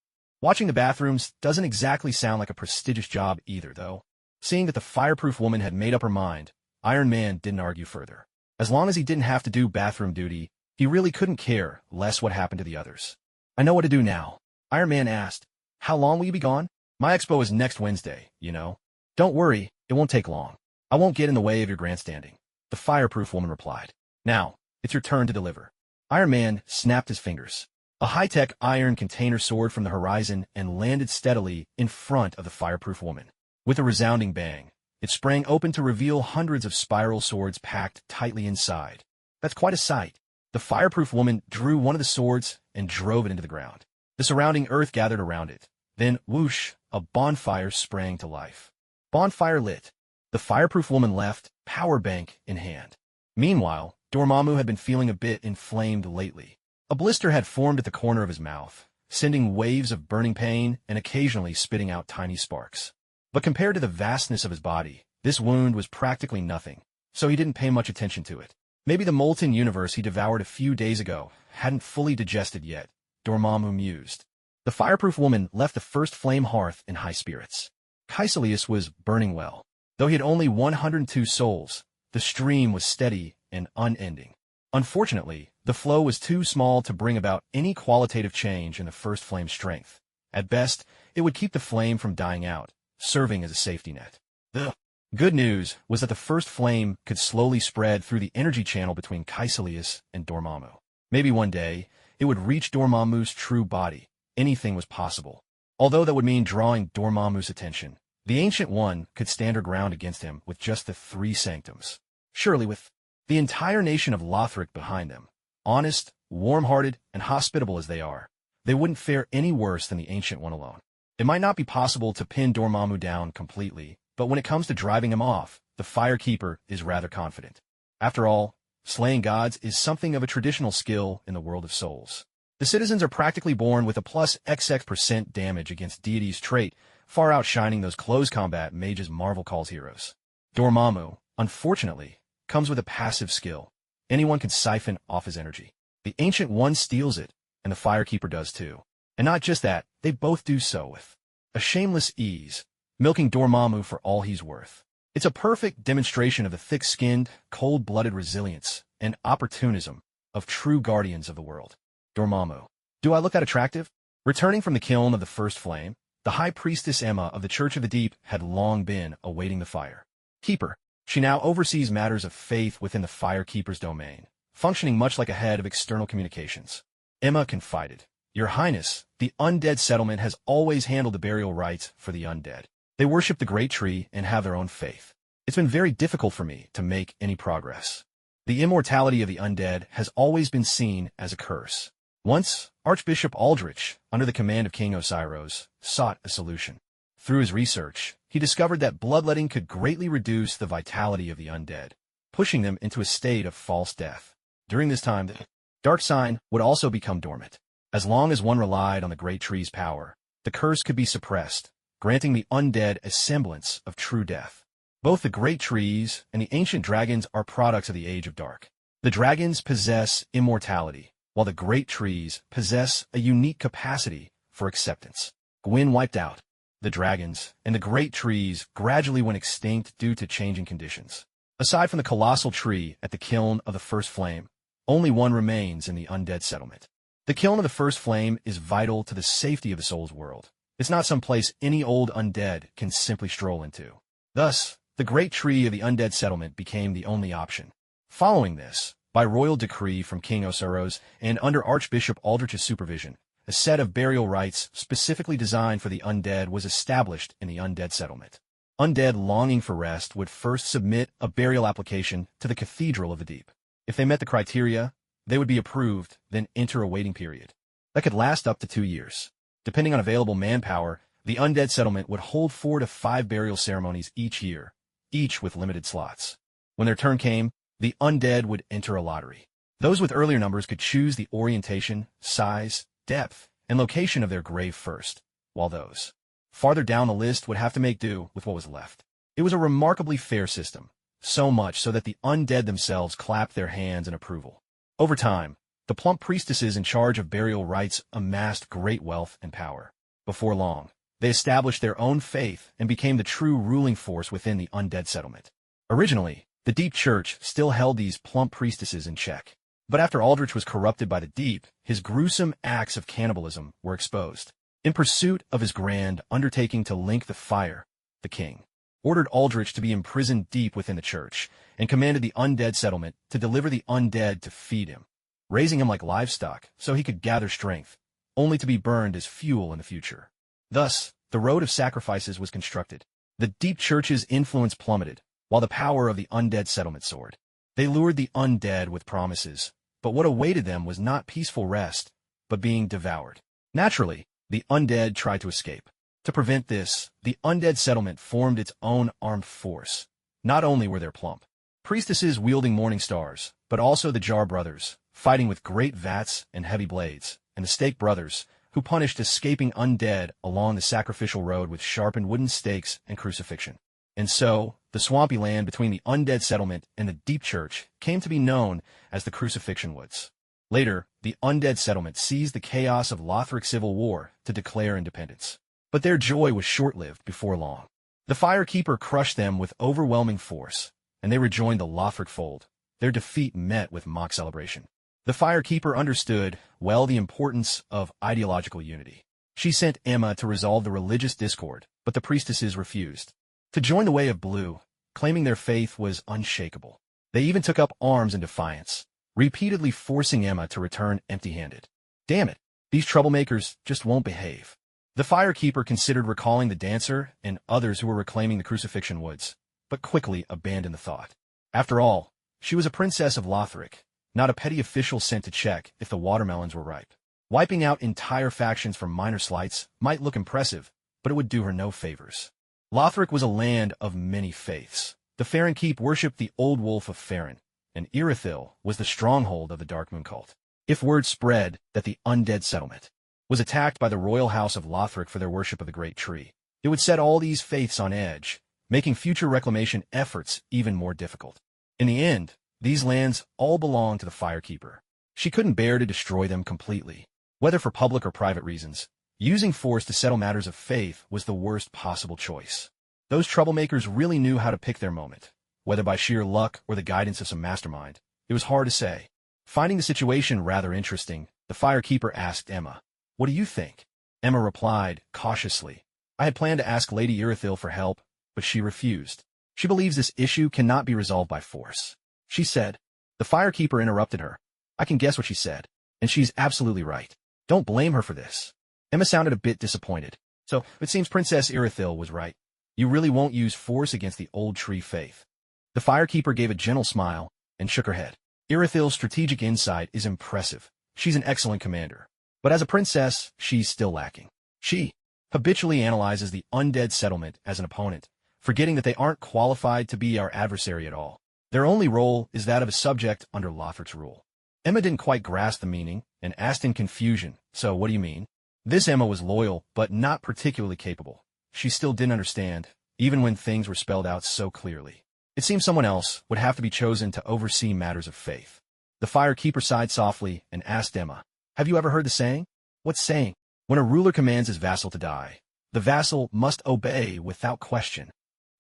Watching the bathrooms doesn't exactly sound like a prestigious job either, though. Seeing that the fireproof woman had made up her mind, Iron Man didn't argue further. As long as he didn't have to do bathroom duty, he really couldn't care less what happened to the others. I know what to do now. Iron Man asked, "How long will you be gone?" "My expo is next Wednesday, you know." "Don't worry, it won't take long. I won't get in the way of your grandstanding," the fireproof woman replied. "Now, it's your turn to deliver." Iron Man snapped his fingers. A high-tech iron container soared from the horizon and landed steadily in front of the fireproof woman. With a resounding bang, it sprang open to reveal hundreds of spiral swords packed tightly inside. That's quite a sight. The fireproof woman drew one of the swords and drove it into the ground. The surrounding earth gathered around it. Then, whoosh, a bonfire sprang to life. Bonfire lit. The fireproof woman left, power bank in hand. Meanwhile, Dormammu had been feeling a bit inflamed lately. A blister had formed at the corner of his mouth, sending waves of burning pain and occasionally spitting out tiny sparks. But compared to the vastness of his body, this wound was practically nothing, so he didn't pay much attention to it. Maybe the molten universe he devoured a few days ago hadn't fully digested yet, Dormammu mused. The fireproof woman left the first flame hearth in high spirits. Caecilius was burning well. Though he had only 102 souls, the stream was steady and unending. Unfortunately, the flow was too small to bring about any qualitative change in the first flame's strength. At best, it would keep the flame from dying out, serving as a safety net. The good news was that the first flame could slowly spread through the energy channel between Caecilius and Dormammu. Maybe one day, it would reach Dormammu's true body. Anything was possible. Although that would mean drawing Dormammu's attention, the Ancient One could stand her ground against him with just the 3 sanctums. Surely with the entire nation of Lothric behind them, honest, warm-hearted, and hospitable as they are, they wouldn't fare any worse than the Ancient One alone. It might not be possible to pin Dormammu down completely, but when it comes to driving him off, the Firekeeper is rather confident. After all, slaying gods is something of a traditional skill in the world of souls. The citizens are practically born with a plus XX% damage against deities trait, far outshining those close combat mages Marvel calls heroes. Dormammu, unfortunately, comes with a passive skill. Anyone can siphon off his energy. The Ancient One steals it, and the Firekeeper does too. And not just that, they both do so with a shameless ease, milking Dormammu for all he's worth. It's a perfect demonstration of the thick-skinned, cold-blooded resilience and opportunism of true guardians of the world. Dormammu. Do I look that attractive? Returning from the kiln of the first flame, the High Priestess Emma of the Church of the Deep had long been awaiting the fire. Keeper. She now oversees matters of faith within the Firekeeper's domain, functioning much like a head of external communications. Emma confided, "Your Highness, the undead settlement has always handled the burial rites for the undead. They worship the great tree and have their own faith. It's been very difficult for me to make any progress. The immortality of the undead has always been seen as a curse. Once, Archbishop Aldrich, under the command of King Osiros, sought a solution. Through his research, he discovered that bloodletting could greatly reduce the vitality of the undead, pushing them into a state of false death. During this time, the dark sign would also become dormant. As long as one relied on the great tree's power, the curse could be suppressed, granting the undead a semblance of true death. Both the great trees and the ancient dragons are products of the Age of Dark. The dragons possess immortality, while the great trees possess a unique capacity for acceptance. When wiped out, the dragons and the great trees gradually went extinct due to changing conditions. Aside from the colossal tree at the kiln of the first flame, only one remains in the undead settlement. The kiln of the first flame is vital to the safety of the soul's world. It's not some place any old undead can simply stroll into. Thus, the great tree of the undead settlement became the only option. Following this, by royal decree from King Osiros and under Archbishop Aldrich's supervision, a set of burial rites specifically designed for the undead was established in the undead settlement. Undead longing for rest would first submit a burial application to the Cathedral of the Deep. If they met the criteria, they would be approved, then enter a waiting period. That could last up to 2 years. Depending on available manpower, the undead settlement would hold 4 to 5 burial ceremonies each year, each with limited slots. When their turn came, the undead would enter a lottery. Those with earlier numbers could choose the orientation, size, depth, and location of their grave first, while those farther down the list would have to make do with what was left. It was a remarkably fair system, so much so that the undead themselves clapped their hands in approval. Over time, the plump priestesses in charge of burial rites amassed great wealth and power. Before long, they established their own faith and became the true ruling force within the undead settlement. Originally, the Deep Church still held these plump priestesses in check. But after Aldrich was corrupted by the Deep, his gruesome acts of cannibalism were exposed. In pursuit of his grand undertaking to link the fire, the king ordered Aldrich to be imprisoned deep within the church and commanded the undead settlement to deliver the undead to feed him, raising him like livestock so he could gather strength, only to be burned as fuel in the future. Thus, the road of sacrifices was constructed. The Deep Church's influence plummeted, while the power of the undead settlement soared. They lured the undead with promises, but what awaited them was not peaceful rest, but being devoured. Naturally, the undead tried to escape. To prevent this, the undead settlement formed its own armed force. Not only were there plump priestesses wielding morning stars, but also the Jar brothers, fighting with great vats and heavy blades, and the Stake brothers, who punished escaping undead along the sacrificial road with sharpened wooden stakes and crucifixion. And so, the swampy land between the undead settlement and the Deep Church came to be known as the Crucifixion Woods. Later, the undead settlement seized the chaos of Lothric civil war to declare independence. But their joy was short-lived before long. The Firekeeper crushed them with overwhelming force, and they rejoined the Lothric fold, their defeat met with mock celebration. The Firekeeper understood well the importance of ideological unity. She sent Emma to resolve the religious discord, but the priestesses refused to join the Way of Blue, claiming their faith was unshakable. They even took up arms in defiance, repeatedly forcing Emma to return empty-handed. Damn it, these troublemakers just won't behave. The Firekeeper considered recalling the dancer and others who were reclaiming the Crucifixion Woods, but quickly abandoned the thought. After all, she was a princess of Lothric, not a petty official sent to check if the watermelons were ripe. Wiping out entire factions for minor slights might look impressive, but it would do her no favors. Lothric was a land of many faiths. The Farron Keep worshipped the Old Wolf of Farron, and Irithyll was the stronghold of the Dark Moon cult. If word spread that the undead settlement was attacked by the royal house of Lothric for their worship of the Great Tree, it would set all these faiths on edge, making future reclamation efforts even more difficult. In the end, these lands all belonged to the Firekeeper. She couldn't bear to destroy them completely. Whether for public or private reasons, using force to settle matters of faith was the worst possible choice. Those troublemakers really knew how to pick their moment. Whether by sheer luck or the guidance of some mastermind, it was hard to say. Finding the situation rather interesting, the Firekeeper asked Emma, "What do you think?" Emma replied, cautiously, "I had planned to ask Lady Irithyll for help, but she refused. She believes this issue cannot be resolved by force." She said. The Firekeeper interrupted her. "I can guess what she said, and she's absolutely right. Don't blame her for this." Emma sounded a bit disappointed. "So, it seems Princess Irithyll was right. You really won't use force against the Old Tree faith." The Firekeeper gave a gentle smile and shook her head. "Irithyll's strategic insight is impressive. She's an excellent commander. But as a princess, she's still lacking. She habitually analyzes the undead settlement as an opponent, forgetting that they aren't qualified to be our adversary at all. Their only role is that of a subject under Lothric's rule." Emma didn't quite grasp the meaning and asked in confusion, "So what do you mean?" This Emma was loyal, but not particularly capable. She still didn't understand, even when things were spelled out so clearly. It seemed someone else would have to be chosen to oversee matters of faith. The Firekeeper sighed softly and asked Emma, "Have you ever heard the saying?" "What saying?" "When a ruler commands his vassal to die, the vassal must obey without question."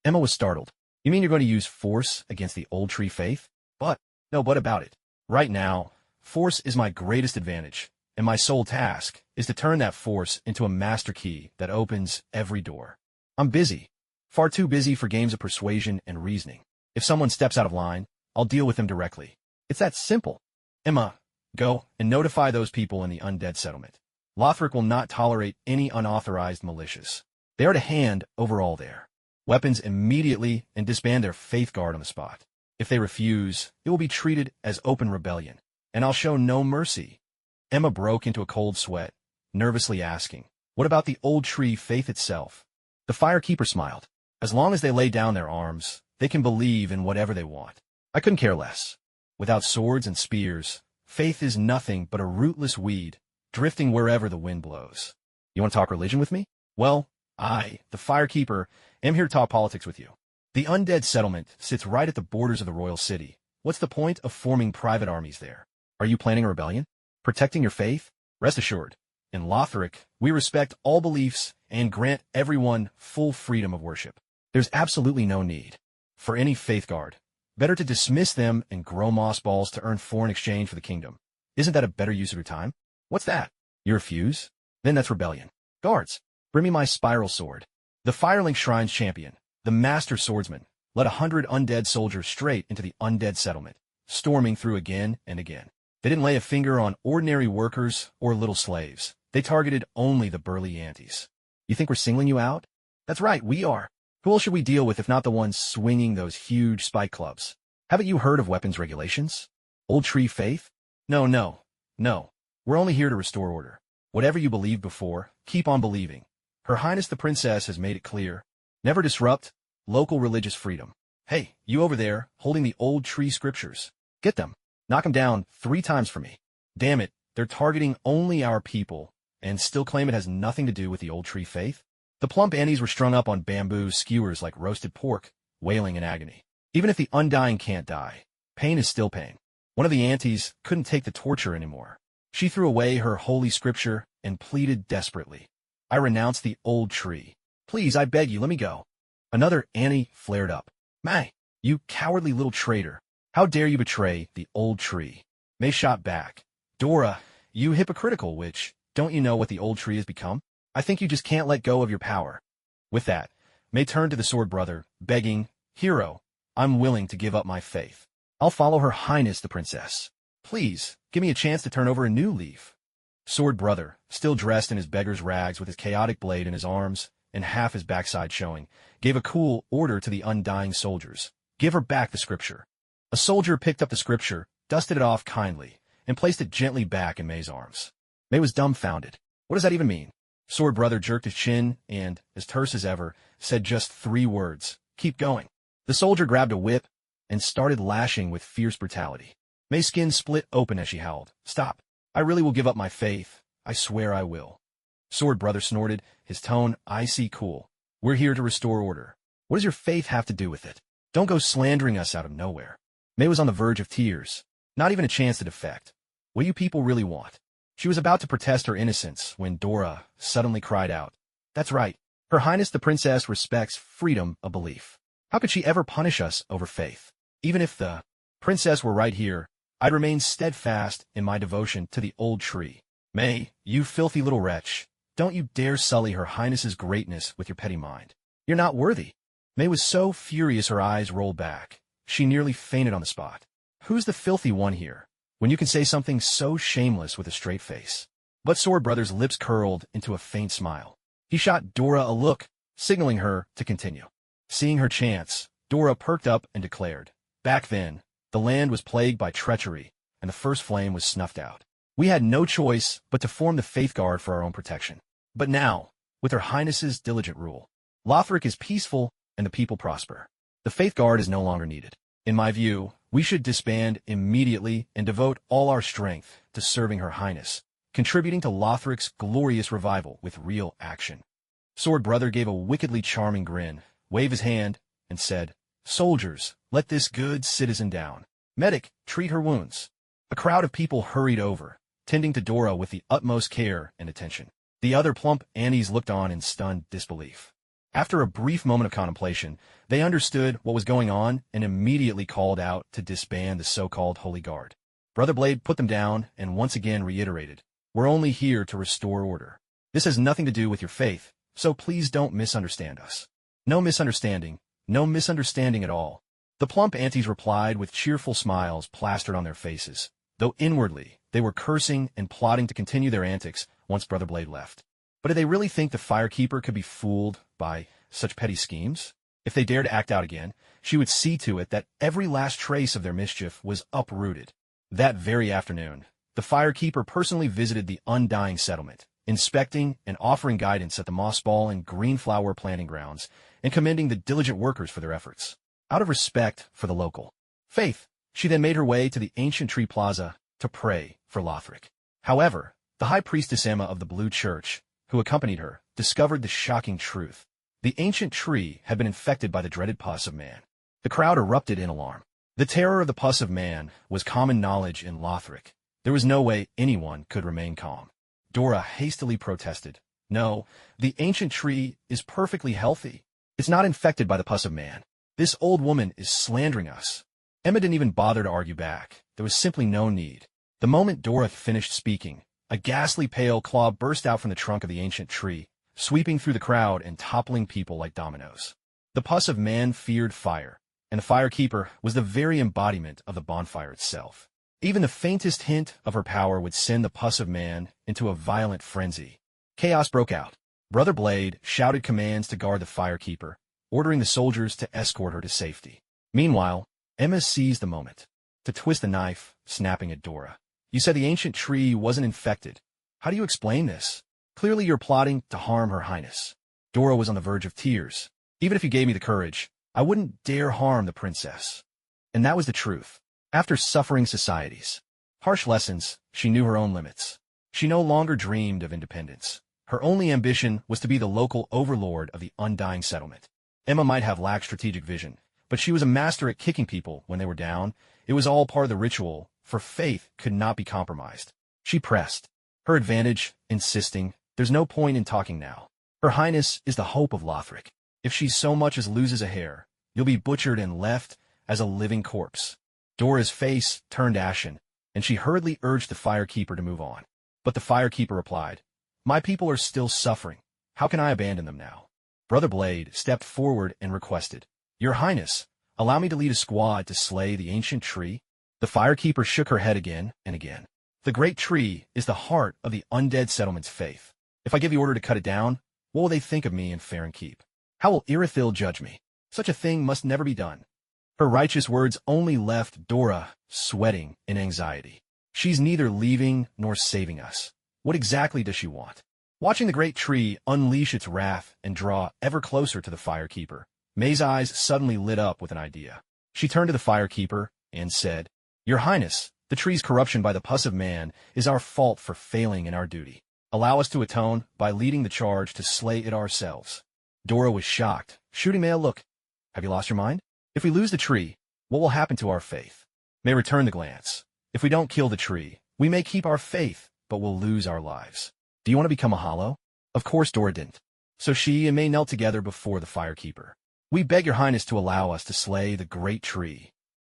Emma was startled. "You mean you're going to use force against the Old Tree faith?" "But, no, but about it. Right now, force is my greatest advantage, and my sole task is to turn that force into a master key that opens every door. I'm busy. Far too busy for games of persuasion and reasoning. If someone steps out of line, I'll deal with them directly. It's that simple." "Emma, go and notify those people in the undead settlement. Lothric will not tolerate any unauthorized militias. They are to hand over all their weapons immediately and disband their faith guard on the spot. If they refuse, it will be treated as open rebellion, and I'll show no mercy." Emma broke into a cold sweat, nervously asking, "What about the Old Tree faith itself?" The Firekeeper smiled. "As long as they lay down their arms, they can believe in whatever they want. I couldn't care less. Without swords and spears, faith is nothing but a rootless weed, drifting wherever the wind blows. You want to talk religion with me? Well, I, the Firekeeper, am here to talk politics with you. The undead settlement sits right at the borders of the royal city. What's the point of forming private armies there? Are you planning a rebellion? Protecting your faith? Rest assured, in Lothric, we respect all beliefs and grant everyone full freedom of worship. There's absolutely no need for any faith guard. Better to dismiss them and grow moss balls to earn foreign exchange for the kingdom. Isn't that a better use of your time? What's that? You refuse? Then that's rebellion. Guards, bring me my spiral sword. The Firelink Shrine's champion, the master swordsman, led 100 undead soldiers straight into the undead settlement, storming through again and again. They didn't lay a finger on ordinary workers or little slaves. They targeted only the burly antes. You think we're singling you out? That's right, we are. Who else should we deal with if not the ones swinging those huge spike clubs? Haven't you heard of weapons regulations? Old tree faith? No. We're only here to restore order. Whatever you believed before, keep on believing. Her Highness the Princess has made it clear. Never disrupt local religious freedom. Hey, you over there, holding the old tree scriptures. Get them. Knock them down 3 times for me. Damn it, they're targeting only our people, and still claim it has nothing to do with the old tree faith? The plump annies were strung up on bamboo skewers like roasted pork, wailing in agony. Even if the undying can't die, pain is still pain. One of the aunties couldn't take the torture anymore. She threw away her holy scripture and pleaded desperately. I renounce the old tree. Please, I beg you, let me go. Another Annie flared up. May, you cowardly little traitor. How dare you betray the old tree? May shot back. Dora, you hypocritical witch. Don't you know what the old tree has become? I think you just can't let go of your power. With that, May turned to the sword brother, begging, Hero, I'm willing to give up my faith. I'll follow Her Highness the Princess. Please, give me a chance to turn over a new leaf. Sword brother, still dressed in his beggar's rags with his chaotic blade in his arms and half his backside showing, gave a cool order to the undying soldiers. Give her back the scripture. A soldier picked up the scripture, dusted it off kindly, and placed it gently back in May's arms. May was dumbfounded. What does that even mean? Sword brother jerked his chin and, as terse as ever, said just 3 words. Keep going. The soldier grabbed a whip and started lashing with fierce brutality. May's skin split open as she howled. Stop. I really will give up my faith. I swear I will. Sword brother snorted, his tone icy cool. We're here to restore order. What does your faith have to do with it? Don't go slandering us out of nowhere. May was on the verge of tears. Not even a chance to defect. What do you people really want? She was about to protest her innocence when Dora suddenly cried out. That's right. Her Highness the Princess respects freedom of belief. How could she ever punish us over faith? Even if the princess were right here, I'd remain steadfast in my devotion to the old tree. May, you filthy little wretch, don't you dare sully Her Highness's greatness with your petty mind. You're not worthy. May was so furious her eyes rolled back. She nearly fainted on the spot. Who's the filthy one here, when you can say something so shameless with a straight face? But Sword Brother's lips curled into a faint smile. He shot Dora a look, signaling her to continue. Seeing her chance, Dora perked up and declared, Back then, the land was plagued by treachery, and the first flame was snuffed out. We had no choice but to form the Faith Guard for our own protection. But now, with Her Highness's diligent rule, Lothric is peaceful and the people prosper. The Faith Guard is no longer needed. In my view, we should disband immediately and devote all our strength to serving Her Highness, contributing to Lothric's glorious revival with real action. Sword Brother gave a wickedly charming grin, waved his hand, and said, Soldiers, let this good citizen down. Medic, treat her wounds. A crowd of people hurried over, tending to Dora with the utmost care and attention. The other plump Annies looked on in stunned disbelief. After a brief moment of contemplation, they understood what was going on and immediately called out to disband the so-called Holy Guard. Brother Blade put them down and once again reiterated, We're only here to restore order. This has nothing to do with your faith, so please don't misunderstand us. No misunderstanding at all. The plump aunties replied with cheerful smiles plastered on their faces, though inwardly they were cursing and plotting to continue their antics once Brother Blade left. But did they really think the Firekeeper could be fooled by such petty schemes? If they dared act out again, she would see to it that every last trace of their mischief was uprooted. That very afternoon, the Firekeeper personally visited the undying settlement, inspecting and offering guidance at the moss ball and green flower planting grounds, and commending the diligent workers for their efforts. Out of respect for the local faith, she then made her way to the ancient tree plaza to pray for Lothric. However, the high priestess Emma of the Blue Church, who accompanied her, discovered the shocking truth. The ancient tree had been infected by the dreaded pus of man. The crowd erupted in alarm. The terror of the pus of man was common knowledge in Lothric. There was no way anyone could remain calm. Dora hastily protested. No, the ancient tree is perfectly healthy. It's not infected by the pus of man. This old woman is slandering us. Emma didn't even bother to argue back. There was simply no need. The moment Dora finished speaking, a ghastly pale claw burst out from the trunk of the ancient tree, sweeping through the crowd and toppling people like dominoes. The pus of man feared fire, and the firekeeper was the very embodiment of the bonfire itself. Even the faintest hint of her power would send the pus of man into a violent frenzy. Chaos broke out. Brother Blade shouted commands to guard the firekeeper, ordering the soldiers to escort her to safety. Meanwhile, Emma seized the moment to twist the knife, snapping at Dora. You said the ancient tree wasn't infected. How do you explain this? Clearly you're plotting to harm Her Highness. Dora was on the verge of tears. Even if you gave me the courage, I wouldn't dare harm the princess. And that was the truth. After suffering society's harsh lessons, she knew her own limits. She no longer dreamed of independence. Her only ambition was to be the local overlord of the undying settlement. Emma might have lacked strategic vision, but she was a master at kicking people when they were down. It was all part of the ritual, for faith could not be compromised. She pressed her advantage, insisting, there's no point in talking now. Her Highness is the hope of Lothric. If she so much as loses a hair, you'll be butchered and left as a living corpse. Dora's face turned ashen, and she hurriedly urged the firekeeper to move on. But the firekeeper replied, my people are still suffering. How can I abandon them now? Brother Blade stepped forward and requested, Your Highness, allow me to lead a squad to slay the ancient tree. The firekeeper shook her head again and again. The great tree is the heart of the undead settlement's faith. If I give the order to cut it down, what will they think of me in Fair and Keep? How will Irithil judge me? Such a thing must never be done. Her righteous words only left Dora sweating in anxiety. She's neither leaving nor saving us. What exactly does she want? Watching the great tree unleash its wrath and draw ever closer to the firekeeper, May's eyes suddenly lit up with an idea. She turned to the firekeeper and said, Your Highness, the tree's corruption by the pus of man is our fault for failing in our duty. Allow us to atone by leading the charge to slay it ourselves. Dora was shocked, shooting May a look. Have you lost your mind? If we lose the tree, what will happen to our faith? May returned the glance. If we don't kill the tree, we may keep our faith, but we'll lose our lives. Do you want to become a hollow? Of course Dora didn't. So she and May knelt together before the firekeeper. We beg your highness to allow us to slay the great tree.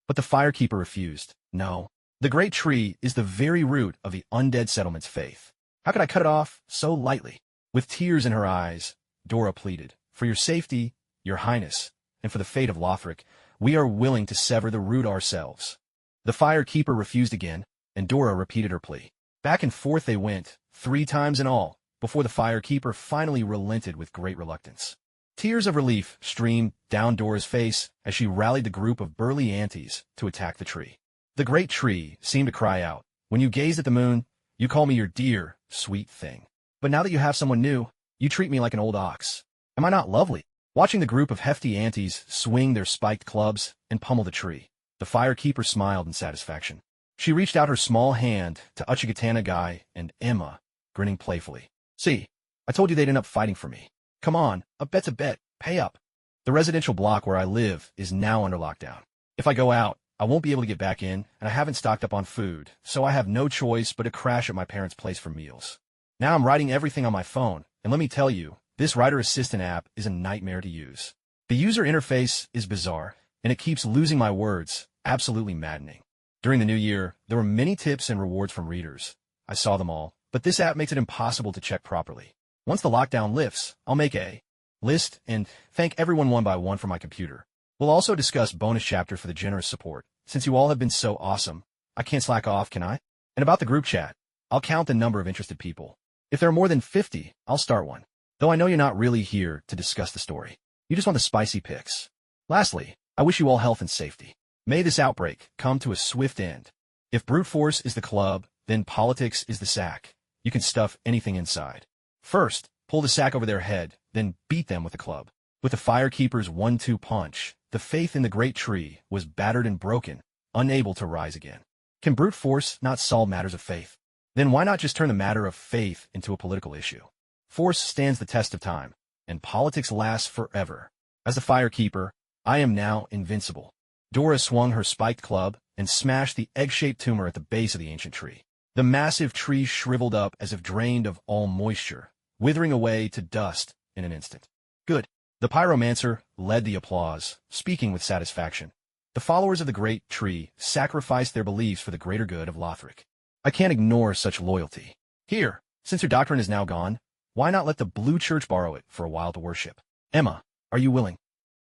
But the firekeeper refused. No. The great tree is the very root of the undead settlement's faith. How could I cut it off so lightly? With tears in her eyes, Dora pleaded, For your safety, your highness, and for the fate of Lothric, we are willing to sever the root ourselves. The firekeeper refused again, and Dora repeated her plea. Back and forth they went, 3 times in all, before the firekeeper finally relented with great reluctance. Tears of relief streamed down Dora's face as she rallied the group of burly aunties to attack the tree. The great tree seemed to cry out, When you gazed at the moon, you call me your dear, sweet thing. But now that you have someone new, you treat me like an old ox. Am I not lovely? Watching the group of hefty aunties swing their spiked clubs and pummel the tree, the firekeeper smiled in satisfaction. She reached out her small hand to Uchigatana Guy and Emma, grinning playfully. See, I told you they'd end up fighting for me. Come on, a bet's a bet, pay up. The residential block where I live is now under lockdown. If I go out, I won't be able to get back in, and I haven't stocked up on food, so I have no choice but to crash at my parents' place for meals. Now I'm writing everything on my phone, and let me tell you, this writer assistant app is a nightmare to use. The user interface is bizarre, and it keeps losing my words, absolutely maddening. During the new year, there were many tips and rewards from readers. I saw them all, but this app makes it impossible to check properly. Once the lockdown lifts, I'll make a list and thank everyone one by one from my computer. We'll also discuss bonus chapter for the generous support. Since you all have been so awesome, I can't slack off, can I? And about the group chat, I'll count the number of interested people. If there are more than 50, I'll start one. Though I know you're not really here to discuss the story. You just want the spicy pics. Lastly, I wish you all health and safety. May this outbreak come to a swift end. If brute force is the club, then politics is the sack. You can stuff anything inside. First, pull the sack over their head, then beat them with the club. With the firekeeper's 1-2 punch, the faith in the great tree was battered and broken, unable to rise again. Can brute force not solve matters of faith? Then why not just turn the matter of faith into a political issue? Force stands the test of time. and politics lasts forever. As the firekeeper, I am now invincible. Dora swung her spiked club and smashed the egg-shaped tumor at the base of the ancient tree. The massive tree shriveled up as if drained of all moisture, withering away to dust in an instant. Good. The pyromancer led the applause, speaking with satisfaction. The followers of the great tree sacrificed their beliefs for the greater good of Lothric. I can't ignore such loyalty. Here, since your doctrine is now gone, why not let the Blue Church borrow it for a while to worship? Emma, are you willing?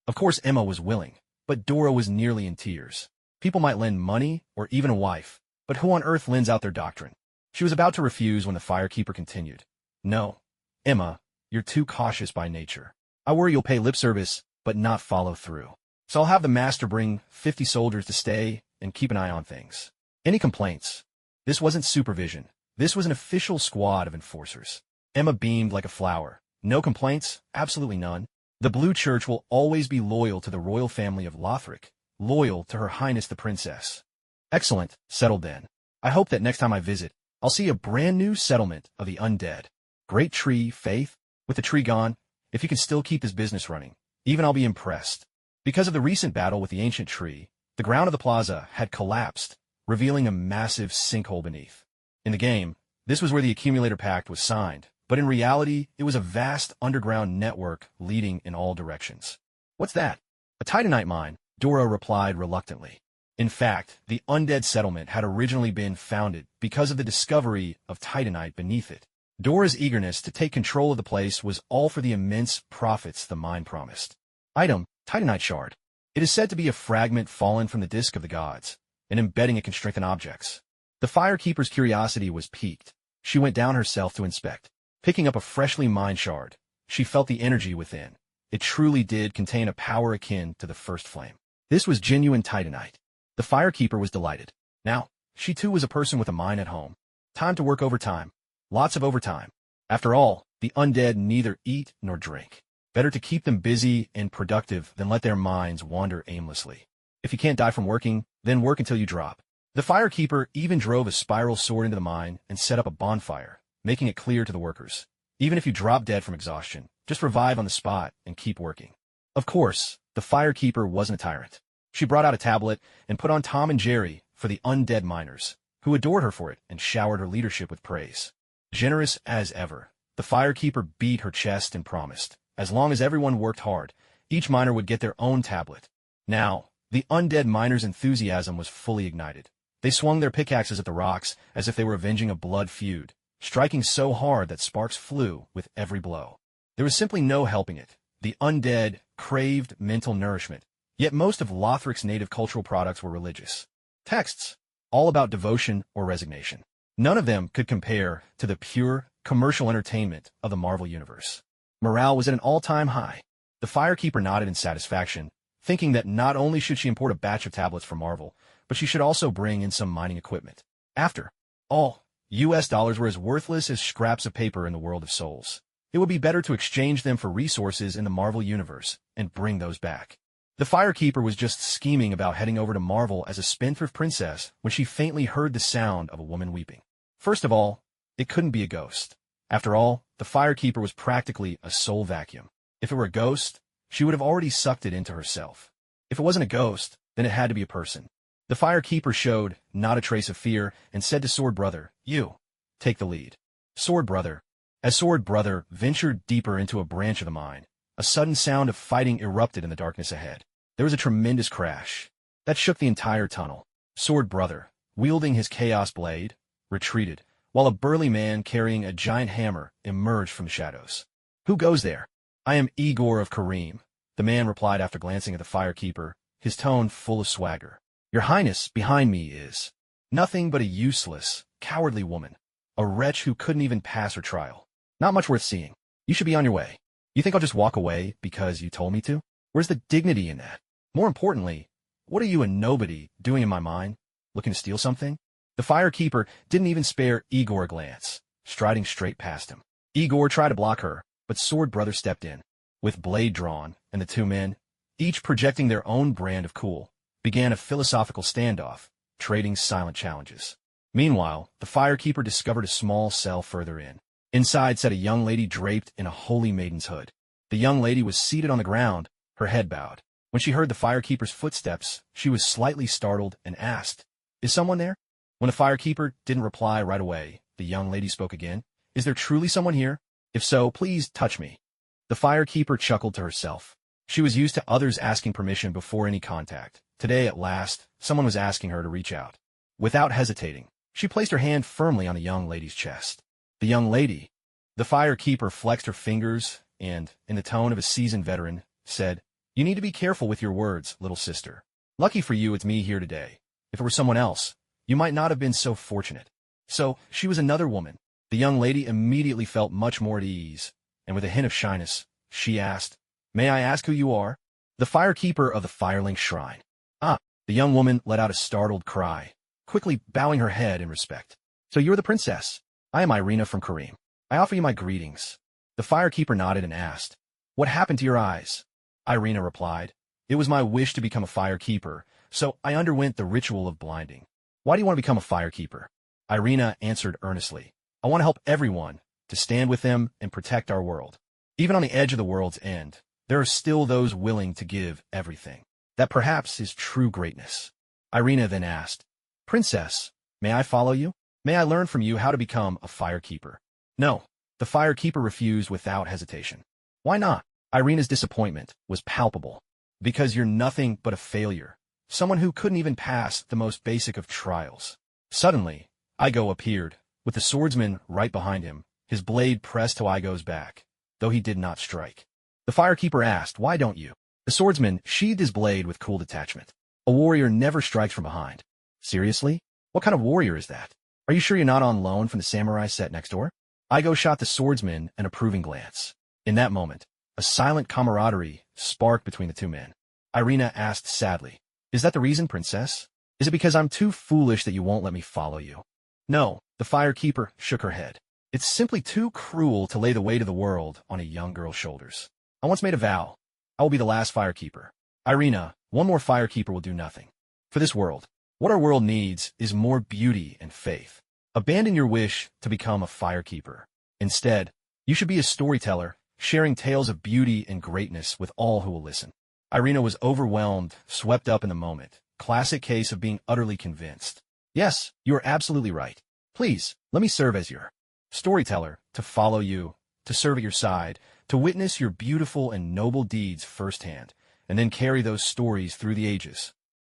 Of course Emma was willing, but Dora was nearly in tears. People might lend money or even a wife, but who on earth lends out their doctrine? She was about to refuse when the firekeeper continued. No, Emma, you're too cautious by nature. I worry you'll pay lip service, but not follow through. So I'll have the master bring 50 soldiers to stay and keep an eye on things. Any complaints? This wasn't supervision. This was an official squad of enforcers. Emma beamed like a flower. No complaints? Absolutely none. The Blue Church will always be loyal to the royal family of Lothric, loyal to Her Highness the Princess. Excellent. Settled then. I hope that next time I visit, I'll see a brand new settlement of the undead. Great tree, Faith. With the tree gone, if you can still keep this business running, even I'll be impressed. Because of the recent battle with the ancient tree, the ground of the plaza had collapsed, revealing a massive sinkhole beneath. In the game, this was where the Accumulator Pact was signed, but in reality, it was a vast underground network leading in all directions. What's that? A Titanite mine, Dora replied reluctantly. In fact, the undead settlement had originally been founded because of the discovery of Titanite beneath it. Dora's eagerness to take control of the place was all for the immense profits the mine promised. Item, Titanite shard. It is said to be a fragment fallen from the disk of the gods, and embedding it can strengthen objects. The firekeeper's curiosity was piqued. She went down herself to inspect. Picking up a freshly mined shard, she felt the energy within. It truly did contain a power akin to the first flame. This was genuine Titanite. The firekeeper was delighted. Now, she too was a person with a mine at home. Time to work overtime. Lots of overtime. After all, the undead neither eat nor drink. Better to keep them busy and productive than let their minds wander aimlessly. If you can't die from working, then work until you drop. The firekeeper even drove a spiral sword into the mine and set up a bonfire, making it clear to the workers. Even if you drop dead from exhaustion, just revive on the spot and keep working. Of course, the firekeeper wasn't a tyrant. She brought out a tablet and put on Tom and Jerry for the undead miners, who adored her for it and showered her leadership with praise. Generous as ever, the firekeeper beat her chest and promised, as long as everyone worked hard, each miner would get their own tablet. Now, the undead miners' enthusiasm was fully ignited. They swung their pickaxes at the rocks as if they were avenging a blood feud, striking so hard that sparks flew with every blow. There was simply no helping it. The undead craved mental nourishment, yet most of Lothric's native cultural products were religious texts, all about devotion or resignation. None of them could compare to the pure, commercial entertainment of the Marvel Universe. Morale was at an all-time high. The firekeeper nodded in satisfaction, thinking that not only should she import a batch of tablets from Marvel, but she should also bring in some mining equipment. After all, US dollars were as worthless as scraps of paper in the world of souls. It would be better to exchange them for resources in the Marvel Universe and bring those back. The firekeeper was just scheming about heading over to Marvel as a spendthrift princess when she faintly heard the sound of a woman weeping. First of all, it couldn't be a ghost. After all, the firekeeper was practically a soul vacuum. If it were a ghost, she would have already sucked it into herself. If it wasn't a ghost, then it had to be a person. The firekeeper showed not a trace of fear and said to Sword Brother, "You, take the lead." Sword Brother. As Sword Brother ventured deeper into a branch of the mine, a sudden sound of fighting erupted in the darkness ahead. There was a tremendous crash that shook the entire tunnel. Sword Brother, wielding his chaos blade, retreated, while a burly man carrying a giant hammer emerged from the shadows. "Who goes there?" "I am Igor of Kareem," the man replied after glancing at the firekeeper, his tone full of swagger. "Your Highness, behind me is nothing but a useless, cowardly woman, a wretch who couldn't even pass her trial. Not much worth seeing. You should be on your way. You think I'll just walk away because you told me to? Where's the dignity in that? More importantly, what are you, a nobody, doing in my mine? Looking to steal something?" The firekeeper didn't even spare Igor a glance, striding straight past him. Igor tried to block her, but Sword Brother stepped in. With blade drawn, and the two men, each projecting their own brand of cool, began a philosophical standoff, trading silent challenges. Meanwhile, the firekeeper discovered a small cell further in. Inside sat a young lady draped in a holy maiden's hood. The young lady was seated on the ground, her head bowed. When she heard the firekeeper's footsteps, she was slightly startled and asked, "Is someone there?" When the firekeeper didn't reply right away, the young lady spoke again. "Is there truly someone here? If so, please touch me." The firekeeper chuckled to herself. She was used to others asking permission before any contact. Today, at last, someone was asking her to reach out. Without hesitating, she placed her hand firmly on the young lady's chest. The young lady. The firekeeper flexed her fingers and, in the tone of a seasoned veteran, said, "You need to be careful with your words, little sister. Lucky for you it's me here today. If it were someone else, you might not have been so fortunate." So, she was another woman. The young lady immediately felt much more at ease, and with a hint of shyness, she asked, "May I ask who you are?" "The firekeeper of the Firelink Shrine." "Ah." The young woman let out a startled cry, quickly bowing her head in respect. "So you're the princess. I am Irina from Kareem. I offer you my greetings." The firekeeper nodded and asked, "What happened to your eyes?" Irina replied, "It was my wish to become a firekeeper, so I underwent the ritual of blinding." "Why do you want to become a firekeeper?" Irina answered earnestly, "I want to help everyone, to stand with them and protect our world. Even on the edge of the world's end, there are still those willing to give everything. That perhaps is true greatness." Irina then asked, "Princess, may I follow you? May I learn from you how to become a firekeeper?" "No." The firekeeper refused without hesitation. "Why not?" Irina's disappointment was palpable. "Because you're nothing but a failure. Someone who couldn't even pass the most basic of trials." Suddenly, Igo appeared, with the swordsman right behind him, his blade pressed to Igo's back, though he did not strike. The firekeeper asked, "Why don't you?" The swordsman sheathed his blade with cool detachment. "A warrior never strikes from behind." "Seriously? What kind of warrior is that? Are you sure you're not on loan from the samurai set next door?" Igo shot the swordsman an approving glance. In that moment, a silent camaraderie sparked between the two men. Irina asked sadly, "Is that the reason, princess? Is it because I'm too foolish that you won't let me follow you?" "No." The firekeeper shook her head. "It's simply too cruel to lay the weight of the world on a young girl's shoulders. I once made a vow. I will be the last firekeeper. Irina, one more firekeeper will do nothing. For this world, what our world needs is more beauty and faith. Abandon your wish to become a firekeeper. Instead, you should be a storyteller, sharing tales of beauty and greatness with all who will listen." Irina was overwhelmed, swept up in the moment. Classic case of being utterly convinced. "Yes, you are absolutely right. Please, let me serve as your storyteller, to follow you, to serve at your side, to witness your beautiful and noble deeds firsthand, and then carry those stories through the ages."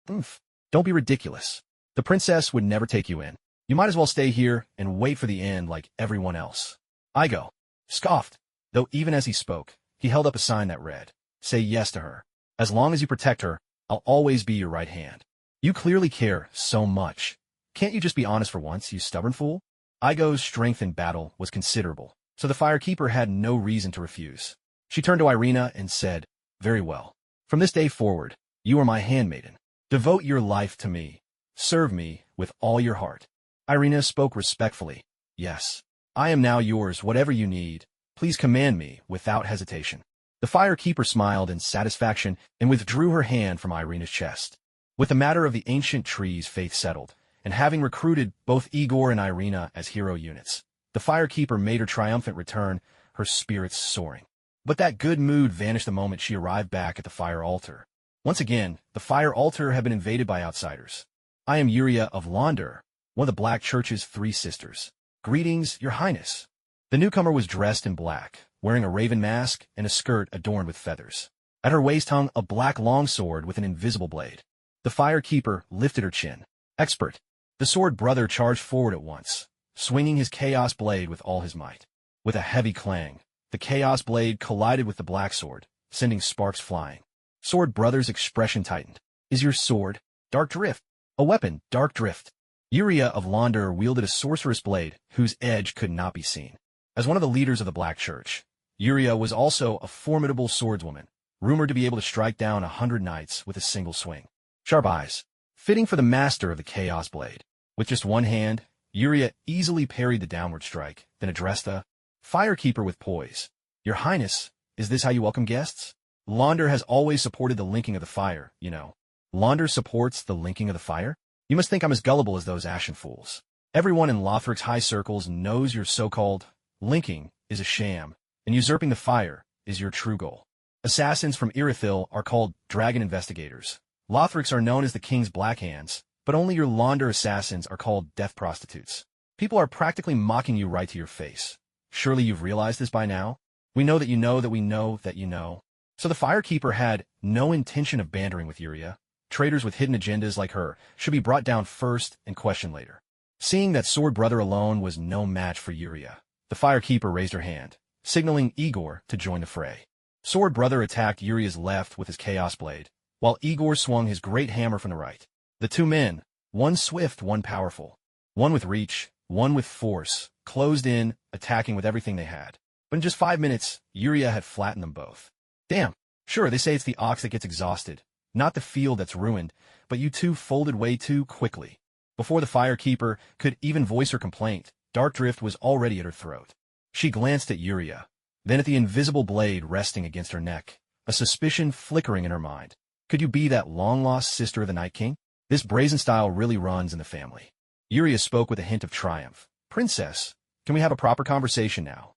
"Oomph. Don't be ridiculous. The princess would never take you in. You might as well stay here and wait for the end like everyone else." Igo scoffed, though even as he spoke, he held up a sign that read, "Say yes to her. As long as you protect her, I'll always be your right hand." "You clearly care so much. Can't you just be honest for once, you stubborn fool?" Igo's strength in battle was considerable, so the firekeeper had no reason to refuse. She turned to Irina and said, "Very well. From this day forward, you are my handmaiden. Devote your life to me. Serve me with all your heart." Irina spoke respectfully. "Yes. I am now yours, whatever you need. Please command me without hesitation." The firekeeper smiled in satisfaction and withdrew her hand from Irina's chest. With the matter of the ancient tree's faith settled, and having recruited both Igor and Irina as hero units, the firekeeper made her triumphant return, her spirits soaring. But that good mood vanished the moment she arrived back at the fire altar. Once again, the fire altar had been invaded by outsiders. "I am Yuria of Launder, one of the Black Church's 3 sisters. Greetings, your highness." The newcomer was dressed in black, wearing a raven mask and a skirt adorned with feathers. At her waist hung a black longsword with an invisible blade. The firekeeper lifted her chin. "Expert." The sword brother charged forward at once, swinging his chaos blade with all his might. With a heavy clang, the chaos blade collided with the black sword, sending sparks flying. Sword brother's expression tightened. "Is your sword Dark Drift?" "A weapon, Dark Drift." Yuria of Launder wielded a sorceress blade whose edge could not be seen. As one of the leaders of the Black Church, Yuria was also a formidable swordswoman, rumored to be able to strike down 100 knights with a single swing. Sharp eyes, fitting for the master of the Chaos Blade. With just one hand, Yuria easily parried the downward strike, then addressed the firekeeper with poise. "Your Highness, is this how you welcome guests?" Launder has always supported the linking of the fire, you know. Launder supports the linking of the fire? You must think I'm as gullible as those ashen fools. Everyone in Lothric's high circles knows your so-called linking is a sham, and usurping the fire is your true goal. Assassins from Irithyll are called dragon investigators. Lothrix are known as the king's black hands, but only your launder assassins are called death prostitutes. People are practically mocking you right to your face. Surely you've realized this by now? We know that you know that we know that you know. So the Firekeeper had no intention of bantering with Yuria. Traitors with hidden agendas like her should be brought down first and questioned later. Seeing that Sword Brother alone was no match for Yuria, the Firekeeper raised her hand, signaling Igor to join the fray. Sword Brother attacked Yuria's left with his Chaos Blade, while Igor swung his great hammer from the right. The two men, one swift, one powerful, one with reach, one with force, closed in, attacking with everything they had. But in just 5 minutes, Yuria had flattened them both. Damn, sure, they say it's the ox that gets exhausted, not the field that's ruined, but you two folded way too quickly. Before the Firekeeper could even voice her complaint, Dark Drift was already at her throat. She glanced at Yuria, then at the invisible blade resting against her neck, a suspicion flickering in her mind. Could you be that long-lost sister of the Night King? This brazen style really runs in the family. Yuria spoke with a hint of triumph. Princess, can we have a proper conversation now?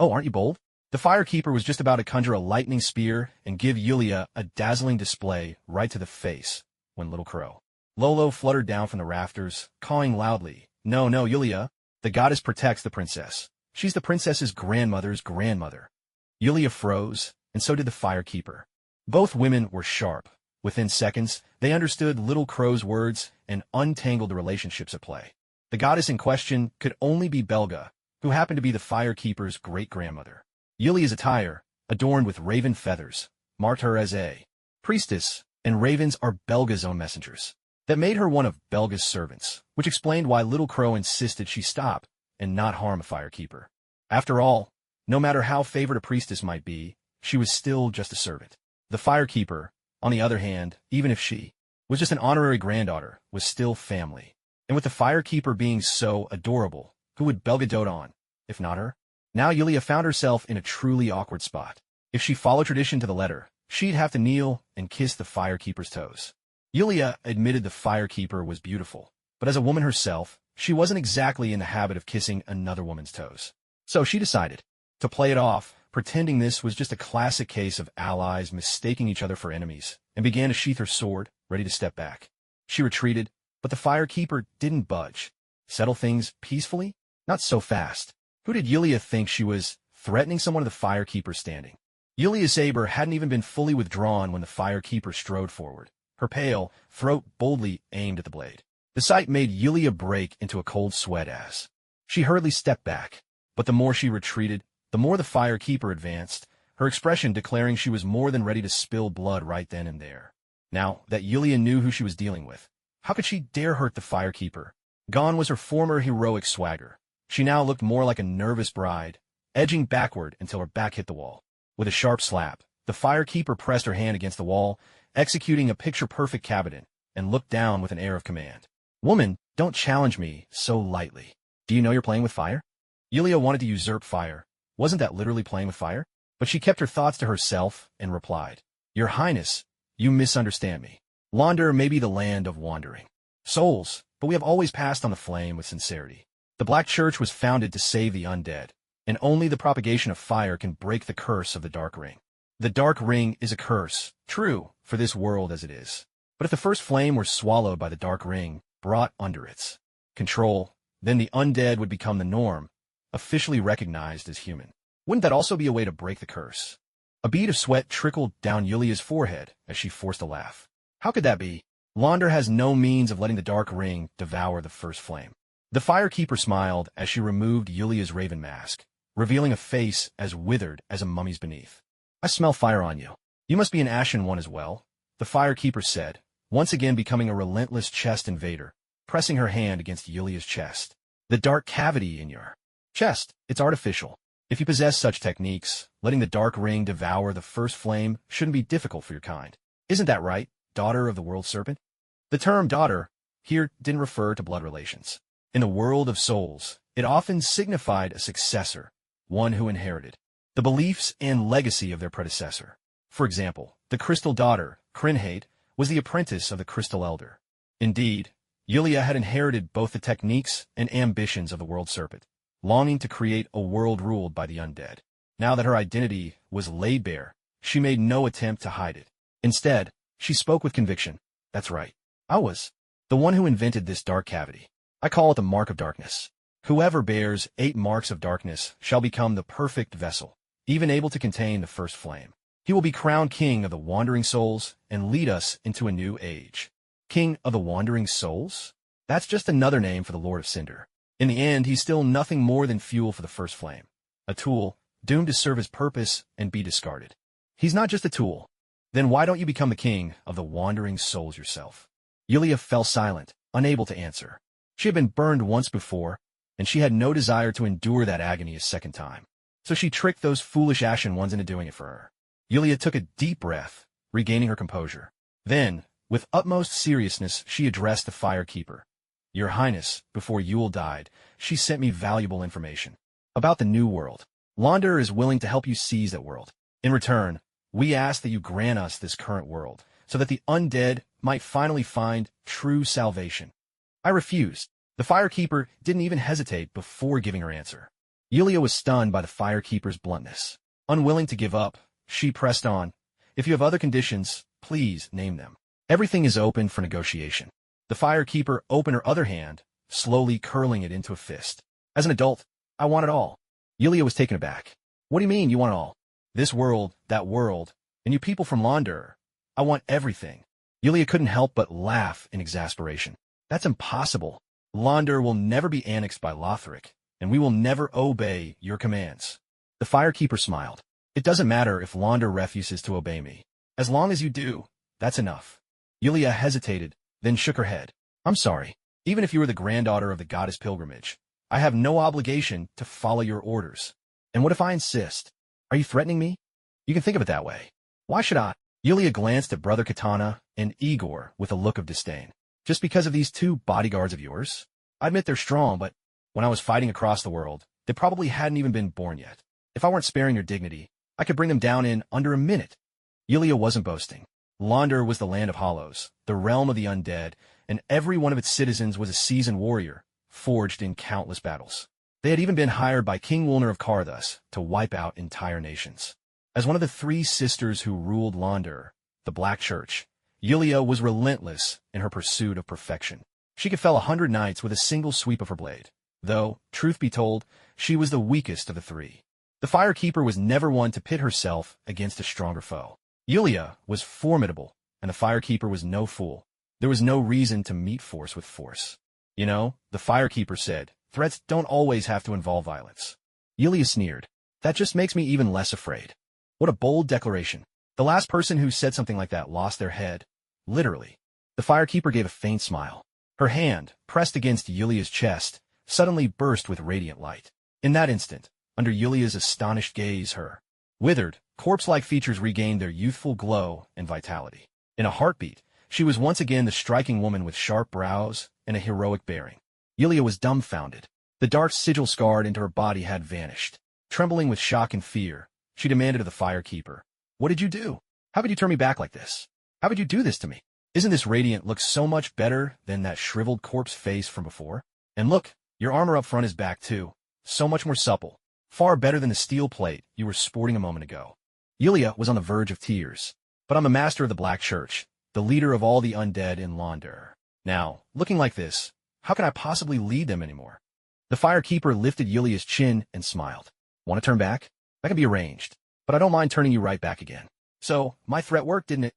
Oh, aren't you bold? The Firekeeper was just about to conjure a lightning spear and give Yulia a dazzling display right to the face when Little Crow Lolo fluttered down from the rafters, cawing loudly. No, no, Yulia. The goddess protects the princess. She's the princess's grandmother's grandmother. Yulia froze, and so did the Firekeeper. Both women were sharp. Within seconds, they understood Little Crow's words and untangled the relationships at play. The goddess in question could only be Belga, who happened to be the Firekeeper's great-grandmother. Yulia's attire, adorned with raven feathers, marked her as a priestess, and ravens are Belga's own messengers. That made her one of Belga's servants, which explained why Little Crow insisted she stop and not harm a Firekeeper. After all, no matter how favored a priestess might be, she was still just a servant. The Firekeeper, on the other hand, even if she was just an honorary granddaughter, was still family. And with the Firekeeper being so adorable, who would Belga dote on, if not her? Now Yulia found herself in a truly awkward spot. If she followed tradition to the letter, she'd have to kneel and kiss the Firekeeper's toes. Yulia admitted the Firekeeper was beautiful, but as a woman herself, she wasn't exactly in the habit of kissing another woman's toes. So she decided to play it off, pretending this was just a classic case of allies mistaking each other for enemies, and began to sheath her sword, ready to step back. She retreated, but the Firekeeper didn't budge. Settle things peacefully? Not so fast. Who did Yulia think she was, threatening someone of the Firekeeper standing? Yulia's saber hadn't even been fully withdrawn when the Firekeeper strode forward, her pale throat boldly aimed at the blade. The sight made Yulia break into a cold sweat as she hurriedly stepped back. But the more she retreated, the more the Firekeeper advanced, her expression declaring she was more than ready to spill blood right then and there. Now that Yulia knew who she was dealing with, how could she dare hurt the Firekeeper? Gone was her former heroic swagger. She now looked more like a nervous bride, edging backward until her back hit the wall. With a sharp slap, the Firekeeper pressed her hand against the wall, executing a picture-perfect cabinet, and looked down with an air of command. Woman, don't challenge me so lightly. Do you know you're playing with fire? Yulia wanted to usurp fire. Wasn't that literally playing with fire? But she kept her thoughts to herself and replied, Your Highness, you misunderstand me. Launder may be the land of wandering souls, but we have always passed on the flame with sincerity. The Black Church was founded to save the undead, and only the propagation of fire can break the curse of the Dark Ring. The Dark Ring is a curse, true, for this world as it is. But if the first flame were swallowed by the Dark Ring, brought under its control, then the undead would become the norm, officially recognized as human. Wouldn't that also be a way to break the curse? A bead of sweat trickled down Yulia's forehead as she forced a laugh. How could that be? Launder has no means of letting the Dark Ring devour the first flame. The Firekeeper smiled as she removed Yulia's raven mask, revealing a face as withered as a mummy's beneath. I smell fire on you. You must be an ashen one as well, the Firekeeper said, once again becoming a relentless chest invader, pressing her hand against Yulia's chest. The dark cavity in your chest, it's artificial. If you possess such techniques, letting the Dark Ring devour the first flame shouldn't be difficult for your kind. Isn't that right, daughter of the World Serpent? The term daughter here didn't refer to blood relations. In the world of souls, it often signified a successor, one who inherited the beliefs and legacy of their predecessor. For example, the Crystal Daughter, Crinhate, was the apprentice of the Crystal Elder. Indeed, Yulia had inherited both the techniques and ambitions of the World Serpent, longing to create a world ruled by the undead. Now that her identity was laid bare, she made no attempt to hide it. Instead, she spoke with conviction. That's right. I was the one who invented this dark cavity. I call it the mark of darkness. Whoever bears 8 marks of darkness shall become the perfect vessel, even able to contain the first flame. He will be crowned king of the wandering souls and lead us into a new age. King of the wandering souls? That's just another name for the Lord of Cinder. In the end, he's still nothing more than fuel for the first flame. A tool, doomed to serve his purpose and be discarded. He's not just a tool. Then why don't you become the king of the wandering souls yourself? Yulia fell silent, unable to answer. She had been burned once before, and she had no desire to endure that agony a second time. So she tricked those foolish Ashen ones into doing it for her. Yulia took a deep breath, regaining her composure. Then, with utmost seriousness, she addressed the Fire Keeper. Your Highness, before Yule died, she sent me valuable information about the new world. Launder is willing to help you seize that world. In return, we ask that you grant us this current world, so that the undead might finally find true salvation. I refused. The Fire Keeper didn't even hesitate before giving her answer. Yulia was stunned by the Fire Keeper's bluntness. Unwilling to give up, she pressed on. If you have other conditions, please name them. Everything is open for negotiation. The Fire Keeper opened her other hand, slowly curling it into a fist. As an adult, I want it all. Yulia was taken aback. What do you mean you want it all? This world, that world, and you people from Launder. I want everything. Yulia couldn't help but laugh in exasperation. That's impossible. Launder will never be annexed by Lothric, and we will never obey your commands. The Fire Keeper smiled. It doesn't matter if Launder refuses to obey me. As long as you do, that's enough. Yulia hesitated, then shook her head. I'm sorry. Even if you were the granddaughter of the goddess pilgrimage, I have no obligation to follow your orders. And what if I insist? Are you threatening me? You can think of it that way. Why should I? Yulia glanced at Brother Katana and Igor with a look of disdain. Just because of these 2 bodyguards of yours? I admit they're strong, but when I was fighting across the world, they probably hadn't even been born yet. If I weren't sparing your dignity, I could bring them down in under a minute. Yulia wasn't boasting. Launder was the land of hollows, the realm of the undead, and every one of its citizens was a seasoned warrior, forged in countless battles. They had even been hired by King Wulner of Karthus to wipe out entire nations. As one of the 3 sisters who ruled Launder, the Black Church, Yulia was relentless in her pursuit of perfection. She could fell 100 knights with a single sweep of her blade, though, truth be told, she was the weakest of the 3. The Fire Keeper was never one to pit herself against a stronger foe. Yulia was formidable, and the Fire Keeper was no fool. There was no reason to meet force with force. You know, the Fire Keeper said, threats don't always have to involve violence. Yulia sneered. That just makes me even less afraid. What a bold declaration. The last person who said something like that lost their head. Literally. The Fire Keeper gave a faint smile. Her hand, pressed against Yulia's chest, suddenly burst with radiant light. In that instant, under Yulia's astonished gaze, her withered, corpse-like features regained their youthful glow and vitality. In a heartbeat, she was once again the striking woman with sharp brows and a heroic bearing. Yulia was dumbfounded. The dark sigil scarred into her body had vanished. Trembling with shock and fear, she demanded of the Fire Keeper, "What did you do? How could you turn me back like this? How could you do this to me? Isn't this radiant look so much better than that shriveled corpse face from before? And look, your armor up front is back too. So much more supple. Far better than the steel plate you were sporting a moment ago." Yulia was on the verge of tears. But I'm a master of the Black Church, the leader of all the undead in Launder. Now, looking like this, how can I possibly lead them anymore? The Fire Keeper lifted Yulia's chin and smiled. Want to turn back? That can be arranged, but I don't mind turning you right back again. So, my threat worked, didn't it?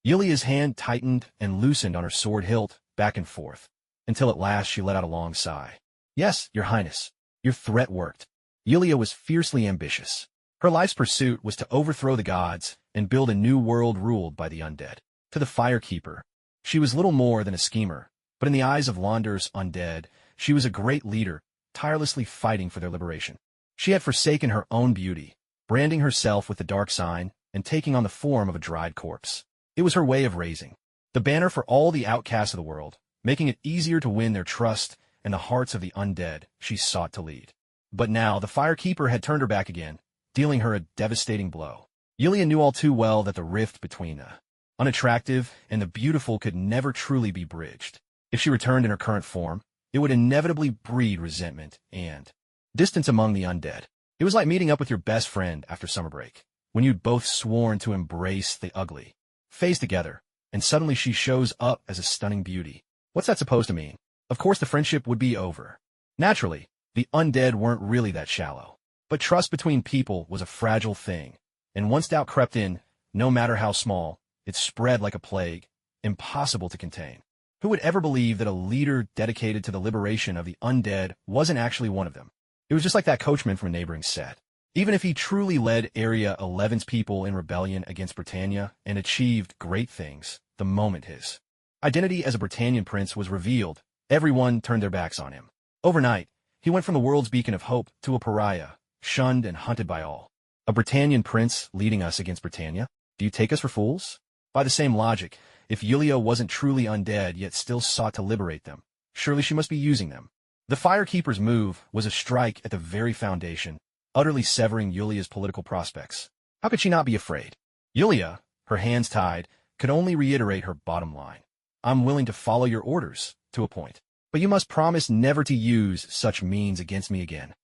Yulia's hand tightened and loosened on her sword hilt, back and forth, until at last she let out a long sigh. Yes, Your Highness, your threat worked. Yulia was fiercely ambitious. Her life's pursuit was to overthrow the gods and build a new world ruled by the undead. To the Fire Keeper, she was little more than a schemer, but in the eyes of Launder's undead, she was a great leader, tirelessly fighting for their liberation. She had forsaken her own beauty, branding herself with the dark sign and taking on the form of a dried corpse. It was her way of raising the banner for all the outcasts of the world, making it easier to win their trust and the hearts of the undead she sought to lead. But now the Fire Keeper had turned her back again, dealing her a devastating blow. Yulia knew all too well that the rift between the unattractive and the beautiful could never truly be bridged. If she returned in her current form, it would inevitably breed resentment and distance among the undead. It was like meeting up with your best friend after summer break, when you'd both sworn to embrace the ugly phase together, and suddenly she shows up as a stunning beauty. What's that supposed to mean? Of course the friendship would be over. Naturally, the undead weren't really that shallow. But trust between people was a fragile thing, and once doubt crept in, no matter how small, it spread like a plague, impossible to contain. Who would ever believe that a leader dedicated to the liberation of the undead wasn't actually one of them? It was just like that coachman from a neighboring set. Even if he truly led Area 11's people in rebellion against Britannia and achieved great things, the moment his identity as a Britannian prince was revealed, everyone turned their backs on him. Overnight, he went from the world's beacon of hope to a pariah, shunned and hunted by all. A Britannian prince leading us against Britannia? Do you take us for fools? By the same logic, if Yulia wasn't truly undead yet still sought to liberate them, surely she must be using them. The Firekeeper's move was a strike at the very foundation, utterly severing Yulia's political prospects. How could she not be afraid? Yulia, her hands tied, could only reiterate her bottom line. I'm willing to follow your orders, to a point. But you must promise never to use such means against me again.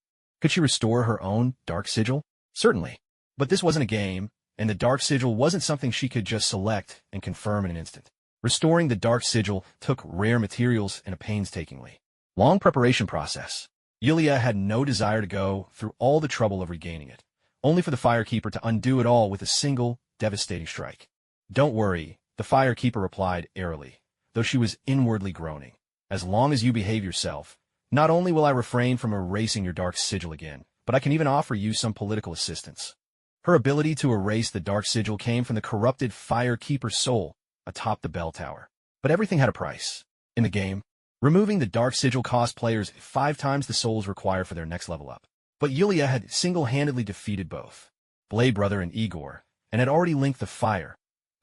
Could she restore her own dark sigil? Certainly. But this wasn't a game, and the dark sigil wasn't something she could just select and confirm in an instant. Restoring the dark sigil took rare materials and a painstakingly long preparation process. Yulia had no desire to go through all the trouble of regaining it, only for the Firekeeper to undo it all with a single, devastating strike. Don't worry, the Firekeeper replied airily, though she was inwardly groaning. As long as you behave yourself, not only will I refrain from erasing your dark sigil again, but I can even offer you some political assistance. Her ability to erase the dark sigil came from the corrupted Firekeeper's soul atop the bell tower. But everything had a price. In the game, removing the dark sigil cost players 5 times the souls required for their next level up. But Yulia had single-handedly defeated both Blade Brother and Igor, and had already linked the fire.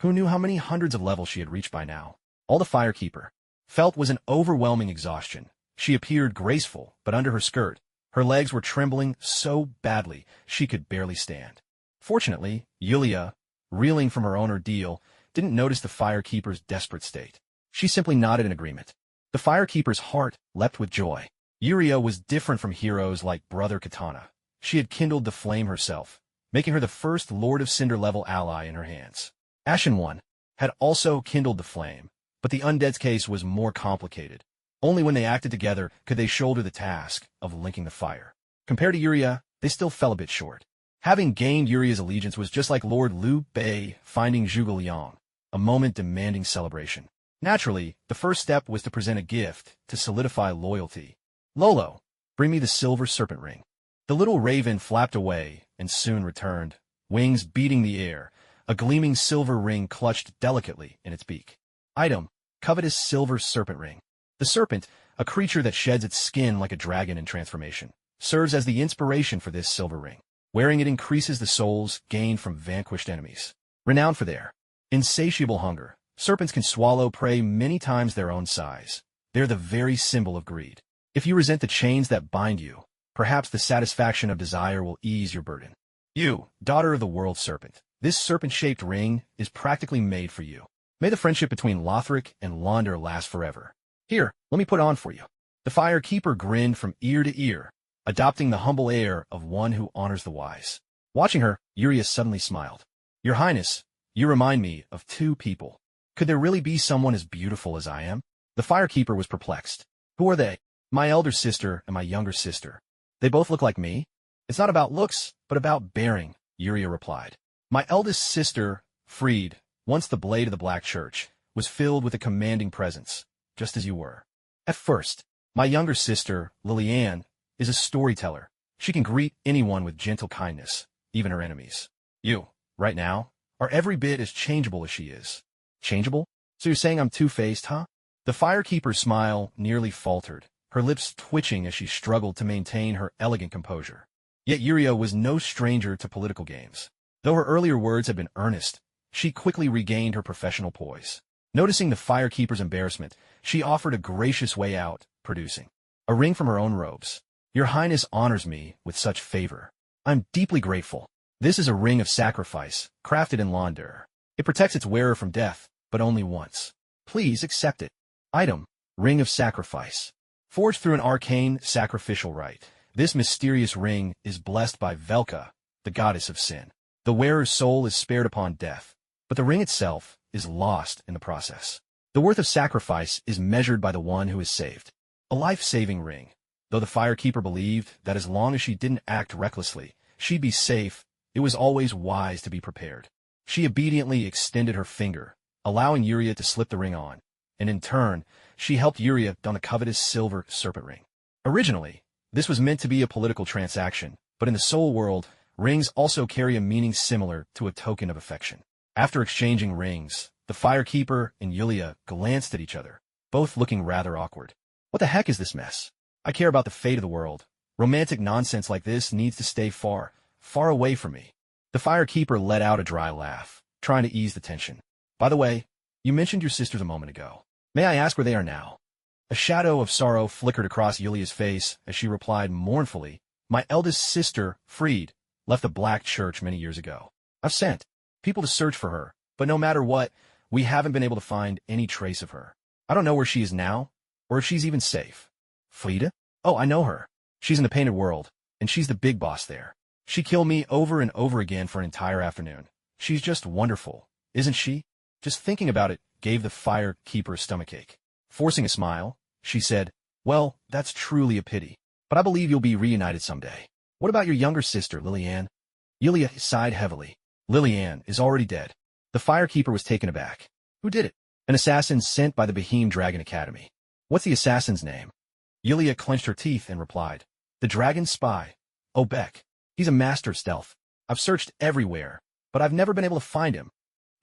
Who knew how many hundreds of levels she had reached by now? All the Firekeeper felt was an overwhelming exhaustion. She appeared graceful, but under her skirt, her legs were trembling so badly she could barely stand. Fortunately, Yulia, reeling from her own ordeal, didn't notice the Firekeeper's desperate state. She simply nodded in agreement. The Firekeeper's heart leapt with joy. Yuria was different from heroes like Brother Katana. She had kindled the flame herself, making her the first Lord of Cinder-level ally in her hands. Ashen One had also kindled the flame, but the undead's case was more complicated. Only when they acted together could they shoulder the task of linking the fire. Compared to Yuria, they still fell a bit short. Having gained Yuria's allegiance was just like Lord Liu Bei finding Zhuge Liang, a moment demanding celebration. Naturally, the first step was to present a gift to solidify loyalty. Lolo, bring me the silver serpent ring. The little raven flapped away and soon returned, wings beating the air, a gleaming silver ring clutched delicately in its beak. Item, covetous silver serpent ring. The serpent, a creature that sheds its skin like a dragon in transformation, serves as the inspiration for this silver ring. Wearing it increases the souls gained from vanquished enemies. Renowned for their insatiable hunger, serpents can swallow prey many times their own size. They're the very symbol of greed. If you resent the chains that bind you, perhaps the satisfaction of desire will ease your burden. You, daughter of the world serpent, this serpent-shaped ring is practically made for you. May the friendship between Lothric and Launder last forever. Here, let me put it on for you. The Firekeeper grinned from ear to ear, adopting the humble air of one who honors the wise. Watching her, Yuria suddenly smiled. Your Highness, you remind me of 2 people. Could there really be someone as beautiful as I am? The Firekeeper was perplexed. Who are they? My elder sister and my younger sister. They both look like me? It's not about looks, but about bearing, Yuria replied. My eldest sister, Freed, once the blade of the Black Church, was filled with a commanding presence, just as you were. At first, my younger sister, Liliane, is a storyteller. She can greet anyone with gentle kindness, even her enemies. You, right now, are every bit as changeable as she is. Changeable? So you're saying I'm two-faced, huh? The Firekeeper's smile nearly faltered, her lips twitching as she struggled to maintain her elegant composure. Yet Yuria was no stranger to political games. Though her earlier words had been earnest, she quickly regained her professional poise. Noticing the Firekeeper's embarrassment, she offered a gracious way out, producing a ring from her own robes. Your Highness honors me with such favor. I'm deeply grateful. This is a ring of sacrifice, crafted in Launder. It protects its wearer from death, but only once. Please accept it. Item, Ring of Sacrifice. Forged through an arcane sacrificial rite, This mysterious ring is blessed by Velka, the goddess of sin. The wearer's soul is spared upon death, but the ring itself is lost in the process. The worth of sacrifice is measured by the one who is saved. A life-saving ring. Though the firekeeper believed that as long as she didn't act recklessly, she'd be safe, it was always wise to be prepared. She obediently extended her finger, allowing Yuria to slip the ring on, and in turn, she helped Yuria don the covetous silver serpent ring. Originally, this was meant to be a political transaction, but in the soul world, rings also carry a meaning similar to a token of affection. After exchanging rings, the firekeeper and Yulia glanced at each other, both looking rather awkward. What the heck is this mess? I care about the fate of the world. Romantic nonsense like this needs to stay far, far away from me. The firekeeper let out a dry laugh, trying to ease the tension. By the way, you mentioned your sisters a moment ago. May I ask where they are now? A shadow of sorrow flickered across Yulia's face as she replied mournfully, My eldest sister, Fried, left the Black Church many years ago. I've sent people to search for her, but no matter what, we haven't been able to find any trace of her. I don't know where she is now, or if she's even safe. Frieda? Oh, I know her. She's in the painted world, and she's the big boss there. She killed me over and over again for an entire afternoon. She's just wonderful, isn't she? Just thinking about it gave the firekeeper a stomachache. Forcing a smile, she said, Well, that's truly a pity, but I believe you'll be reunited someday. What about your younger sister, Liliane? Yulia sighed heavily. Liliane is already dead. The firekeeper was taken aback. Who did it? An assassin sent by the Boheme Dragon Academy. What's the assassin's name? Yulia clenched her teeth and replied, The dragon spy. Obek. He's a master of stealth. I've searched everywhere, but I've never been able to find him.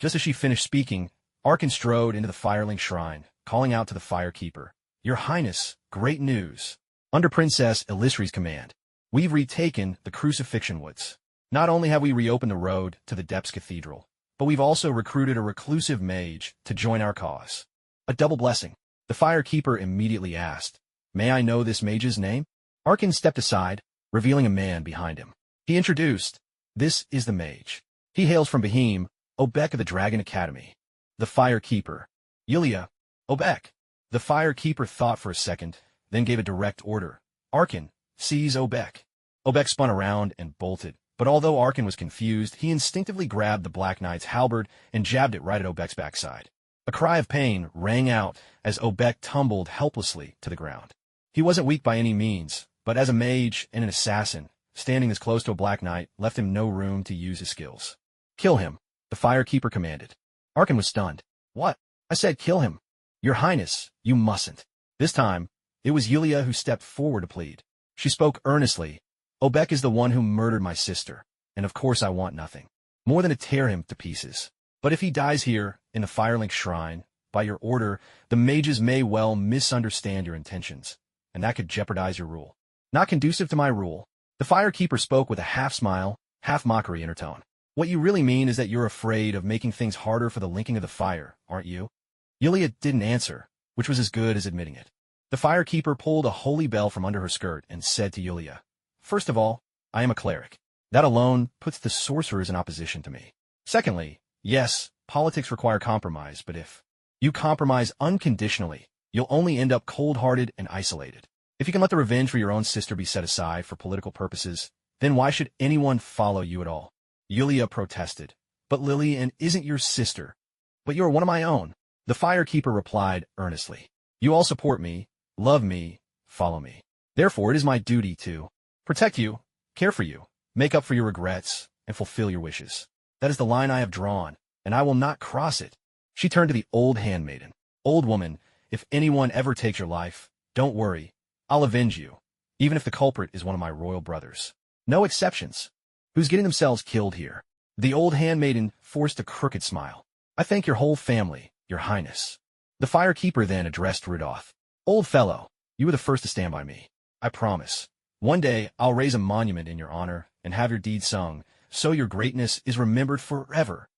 Just as she finished speaking, Arkan strode into the Firelink Shrine, calling out to the firekeeper, Your Highness, great news. Under Princess Elisri's command, we've retaken the Crucifixion Woods. Not only have we reopened the road to the Depths Cathedral, but we've also recruited a reclusive mage to join our cause. A double blessing. The firekeeper immediately asked, May I know this mage's name? Arkan stepped aside, revealing a man behind him. He introduced, This is the mage. He hails from Boheme, Obek of the Dragon Academy. The firekeeper. Yulia. Obek. The firekeeper thought for a second, then gave a direct order. Arkan, seize Obek. Obek spun around and bolted, but although Arkan was confused, he instinctively grabbed the Black Knight's halberd and jabbed it right at Obek's backside. A cry of pain rang out as Obek tumbled helplessly to the ground. He wasn't weak by any means, but as a mage and an assassin, standing this close to a Black Knight left him no room to use his skills. Kill him, the firekeeper commanded. Arkan was stunned. What? I said kill him. Your Highness, you mustn't. This time, it was Yulia who stepped forward to plead. She spoke earnestly. Obek is the one who murdered my sister, and of course I want nothing more than to tear him to pieces. But if he dies here, in the Firelink Shrine, by your order, the mages may well misunderstand your intentions, and that could jeopardize your rule. Not conducive to my rule. The firekeeper spoke with a half-smile, half-mockery in her tone. What you really mean is that you're afraid of making things harder for the linking of the fire, aren't you? Yulia didn't answer, which was as good as admitting it. The firekeeper pulled a holy bell from under her skirt and said to Yulia, First of all, I am a cleric. That alone puts the sorcerers in opposition to me. Secondly, yes, politics require compromise, but if you compromise unconditionally, you'll only end up cold-hearted and isolated. If you can let the revenge for your own sister be set aside for political purposes, then why should anyone follow you at all? Yulia protested. But Liliane isn't your sister. But you are one of my own. The firekeeper replied earnestly. You all support me, love me, follow me. Therefore it is my duty to protect you, care for you, make up for your regrets, and fulfill your wishes. That is the line I have drawn, and I will not cross it. She turned to the old handmaiden. Old woman, if anyone ever takes your life, don't worry. I'll avenge you, even if the culprit is one of my royal brothers. No exceptions. Who's getting themselves killed here? The old handmaiden forced a crooked smile. I thank your whole family, your highness. The firekeeper then addressed Rudolph. Old fellow, you were the first to stand by me. I promise. One day I'll raise a monument in your honor and have your deeds sung, so your greatness is remembered forever.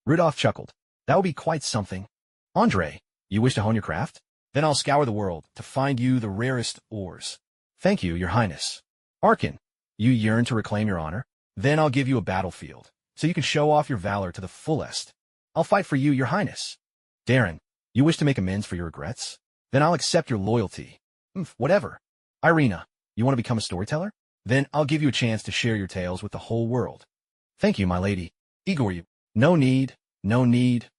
Rudolph chuckled. That would be quite something. Andre, you wish to hone your craft? Then I'll scour the world to find you the rarest ores. Thank you, your highness. Arkan, you yearn to reclaim your honor? Then I'll give you a battlefield, so you can show off your valor to the fullest. I'll fight for you, your highness. Darren, you wish to make amends for your regrets? Then I'll accept your loyalty. Whatever. Irina, you want to become a storyteller? Then I'll give you a chance to share your tales with the whole world. Thank you, my lady. Igor you. No need,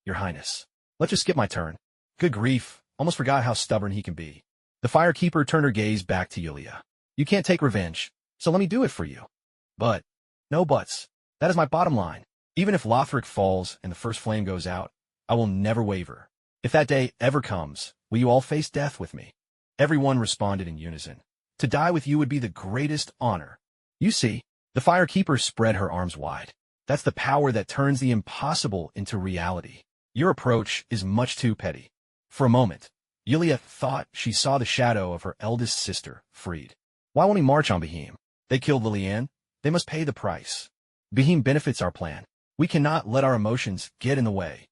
your highness. Let's just skip my turn. Good grief, almost forgot how stubborn he can be. The firekeeper turned her gaze back to Yulia. You can't take revenge, so let me do it for you. But, no buts. That is my bottom line. Even if Lothric falls and the first flame goes out, I will never waver. If that day ever comes, will you all face death with me? Everyone responded in unison. To die with you would be the greatest honor. You see, the firekeeper spread her arms wide. That's the power that turns the impossible into reality. Your approach is much too petty. For a moment, Yulia thought she saw the shadow of her eldest sister, freed. Why won't he march on Behem? They killed Liliane. They must pay the price. Behem benefits our plan. We cannot let our emotions get in the way.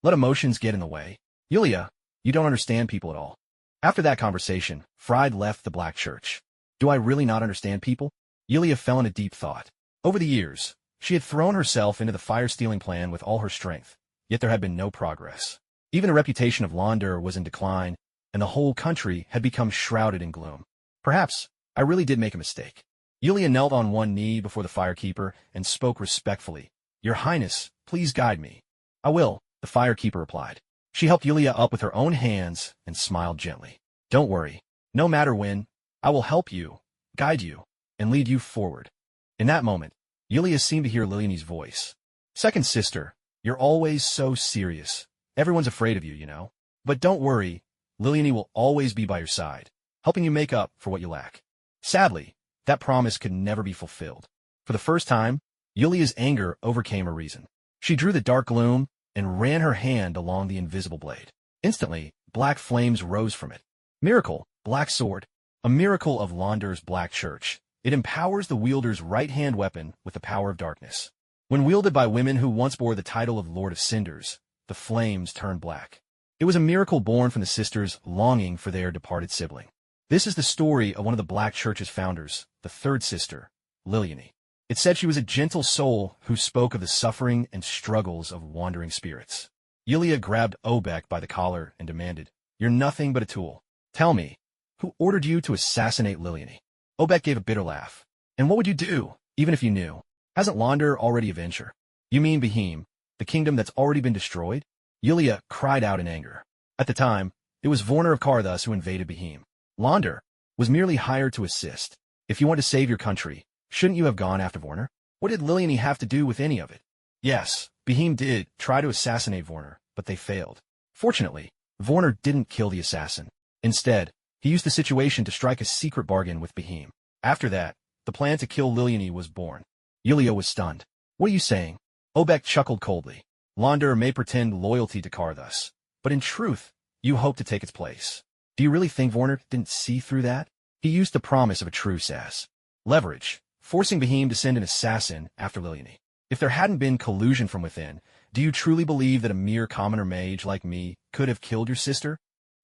Let emotions get in the way? Yulia, you don't understand people at all. After that conversation, Fried left the Black Church. Do I really not understand people? Yulia fell into deep thought. Over the years, she had thrown herself into the fire-stealing plan with all her strength, yet there had been no progress. Even the reputation of Launder was in decline, and the whole country had become shrouded in gloom. Perhaps I really did make a mistake. Yulia knelt on one knee before the firekeeper and spoke respectfully. Your Highness, please guide me. I will, the firekeeper replied. She helped Yulia up with her own hands and smiled gently. Don't worry. No matter when, I will help you, guide you, and lead you forward. In that moment, Yulia seemed to hear Liliane's voice. Second sister, you're always so serious. Everyone's afraid of you, you know. But don't worry, Liliane will always be by your side, helping you make up for what you lack. Sadly, that promise could never be fulfilled. For the first time, Yulia's anger overcame her reason. She drew the dark gloom and ran her hand along the invisible blade. Instantly, black flames rose from it. Miracle, Black Sword, a miracle of Launder's Black Church. It empowers the wielder's right-hand weapon with the power of darkness. When wielded by women who once bore the title of Lord of Cinders, the flames turned black. It was a miracle born from the sisters' longing for their departed sibling. This is the story of one of the Black Church's founders, the third sister, Liliane. It said she was a gentle soul who spoke of the suffering and struggles of wandering spirits. Yulia grabbed Obek by the collar and demanded, You're nothing but a tool. Tell me, who ordered you to assassinate Liliane? Obek gave a bitter laugh. And what would you do, even if you knew? Hasn't Launder already avenged her? You mean Behem, the kingdom that's already been destroyed? Yulia cried out in anger. At the time, it was Vorner of Karthus who invaded Behem. Launder was merely hired to assist. If you want to save your country, shouldn't you have gone after Vorner? What did Liliane have to do with any of it? Yes, Behem did try to assassinate Vorner, but they failed. Fortunately, Vorner didn't kill the assassin. Instead, he used the situation to strike a secret bargain with Behem. After that, the plan to kill Liliane was born. Yulia was stunned. What are you saying? Obek chuckled coldly. Launder may pretend loyalty to Karthus, but in truth, you hope to take its place. Do you really think Vorner didn't see through that? He used the promise of a truce as leverage, forcing Behem to send an assassin after Liliane. If there hadn't been collusion from within, do you truly believe that a mere commoner mage like me could have killed your sister?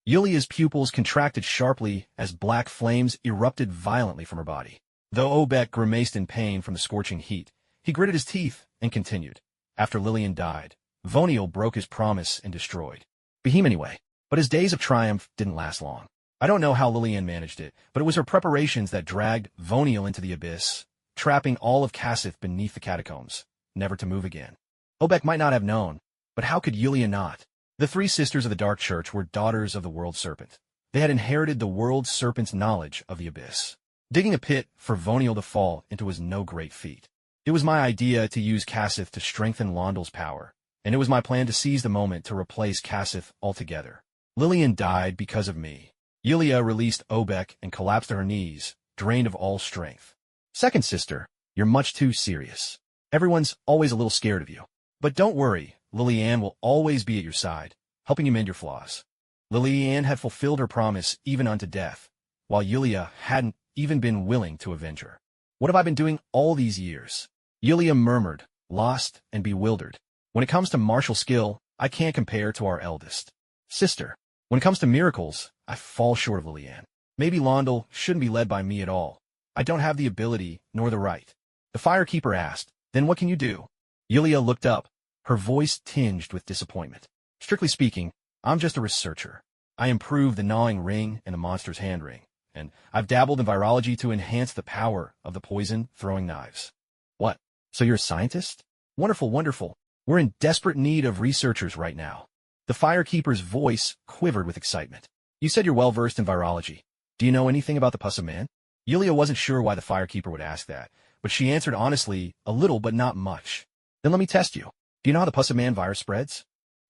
Yulia's pupils contracted sharply as black flames erupted violently from her body. Though Obek grimaced in pain from the scorching heat, he gritted his teeth and continued. After Liliane died, Voniel broke his promise and destroyed Behem anyway. But his days of triumph didn't last long. I don't know how Liliane managed it, but it was her preparations that dragged Voniel into the abyss, trapping all of Kasith beneath the catacombs, never to move again. Obek might not have known, but how could Yulia not? The three sisters of the Dark Church were daughters of the World Serpent. They had inherited the World Serpent's knowledge of the abyss. Digging a pit for Voniel to fall into was no great feat. It was my idea to use Kasith to strengthen Londel's power, and it was my plan to seize the moment to replace Kasith altogether. Liliane died because of me. Yulia released Obek and collapsed to her knees, drained of all strength. Second sister, you're much too serious. Everyone's always a little scared of you. But don't worry, Liliane will always be at your side, helping you mend your flaws. Liliane had fulfilled her promise even unto death, while Yulia hadn't even been willing to avenge her. What have I been doing all these years? Yulia murmured, lost and bewildered. When it comes to martial skill, I can't compare to our eldest sister. When it comes to miracles, I fall short of Liliane. Maybe Londel shouldn't be led by me at all. I don't have the ability nor the right. The firekeeper asked, then what can you do? Yulia looked up, her voice tinged with disappointment. Strictly speaking, I'm just a researcher. I improved the gnawing ring and the monster's hand ring, and I've dabbled in virology to enhance the power of the poison-throwing knives. What? So you're a scientist? Wonderful, wonderful. We're in desperate need of researchers right now. The firekeeper's voice quivered with excitement. You said you're well-versed in virology. Do you know anything about the pus of man? Yulia wasn't sure why the firekeeper would ask that, but she answered honestly, a little but not much. Then let me test you. Do you know how the pus of man virus spreads?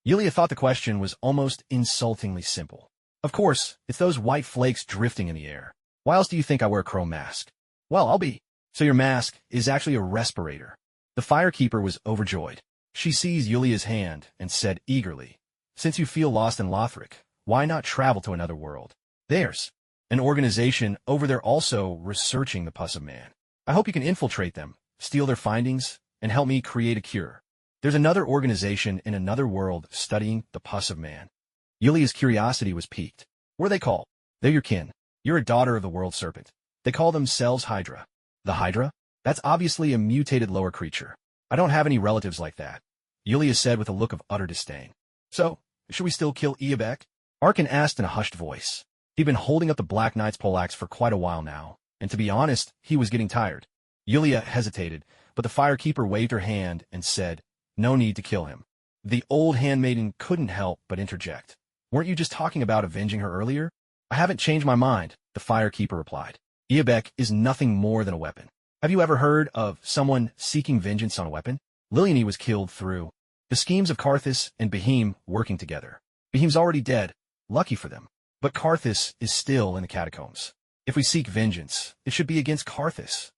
Yulia thought the question was almost insultingly simple. Of course, it's those white flakes drifting in the air. Why else do you think I wear a chrome mask? Well, I'll be. So your mask is actually a respirator. The firekeeper was overjoyed. She seized Yulia's hand and said eagerly, since you feel lost in Lothric, why not travel to another world? There's an organization over there also researching the pus of man. I hope you can infiltrate them, steal their findings, and help me create a cure. There's another organization in another world studying the pus of man. Yulia's curiosity was piqued. What are they called? They're your kin. You're a daughter of the world serpent. They call themselves Hydra. The Hydra? That's obviously a mutated lower creature. I don't have any relatives like that, Yulia said with a look of utter disdain. So, should we still kill Iabek? Arkin asked in a hushed voice. He'd been holding up the Black Knight's poleaxe for quite a while now, and to be honest, he was getting tired. Yulia hesitated, but the firekeeper waved her hand and said, no need to kill him. The old handmaiden couldn't help but interject. Weren't you just talking about avenging her earlier? I haven't changed my mind, the firekeeper replied. Iabek is nothing more than a weapon. Have you ever heard of someone seeking vengeance on a weapon? Liliane was killed through the schemes of Karthus and Behem working together. Behem's already dead, lucky for them. But Karthus is still in the catacombs. If we seek vengeance, it should be against Karthus.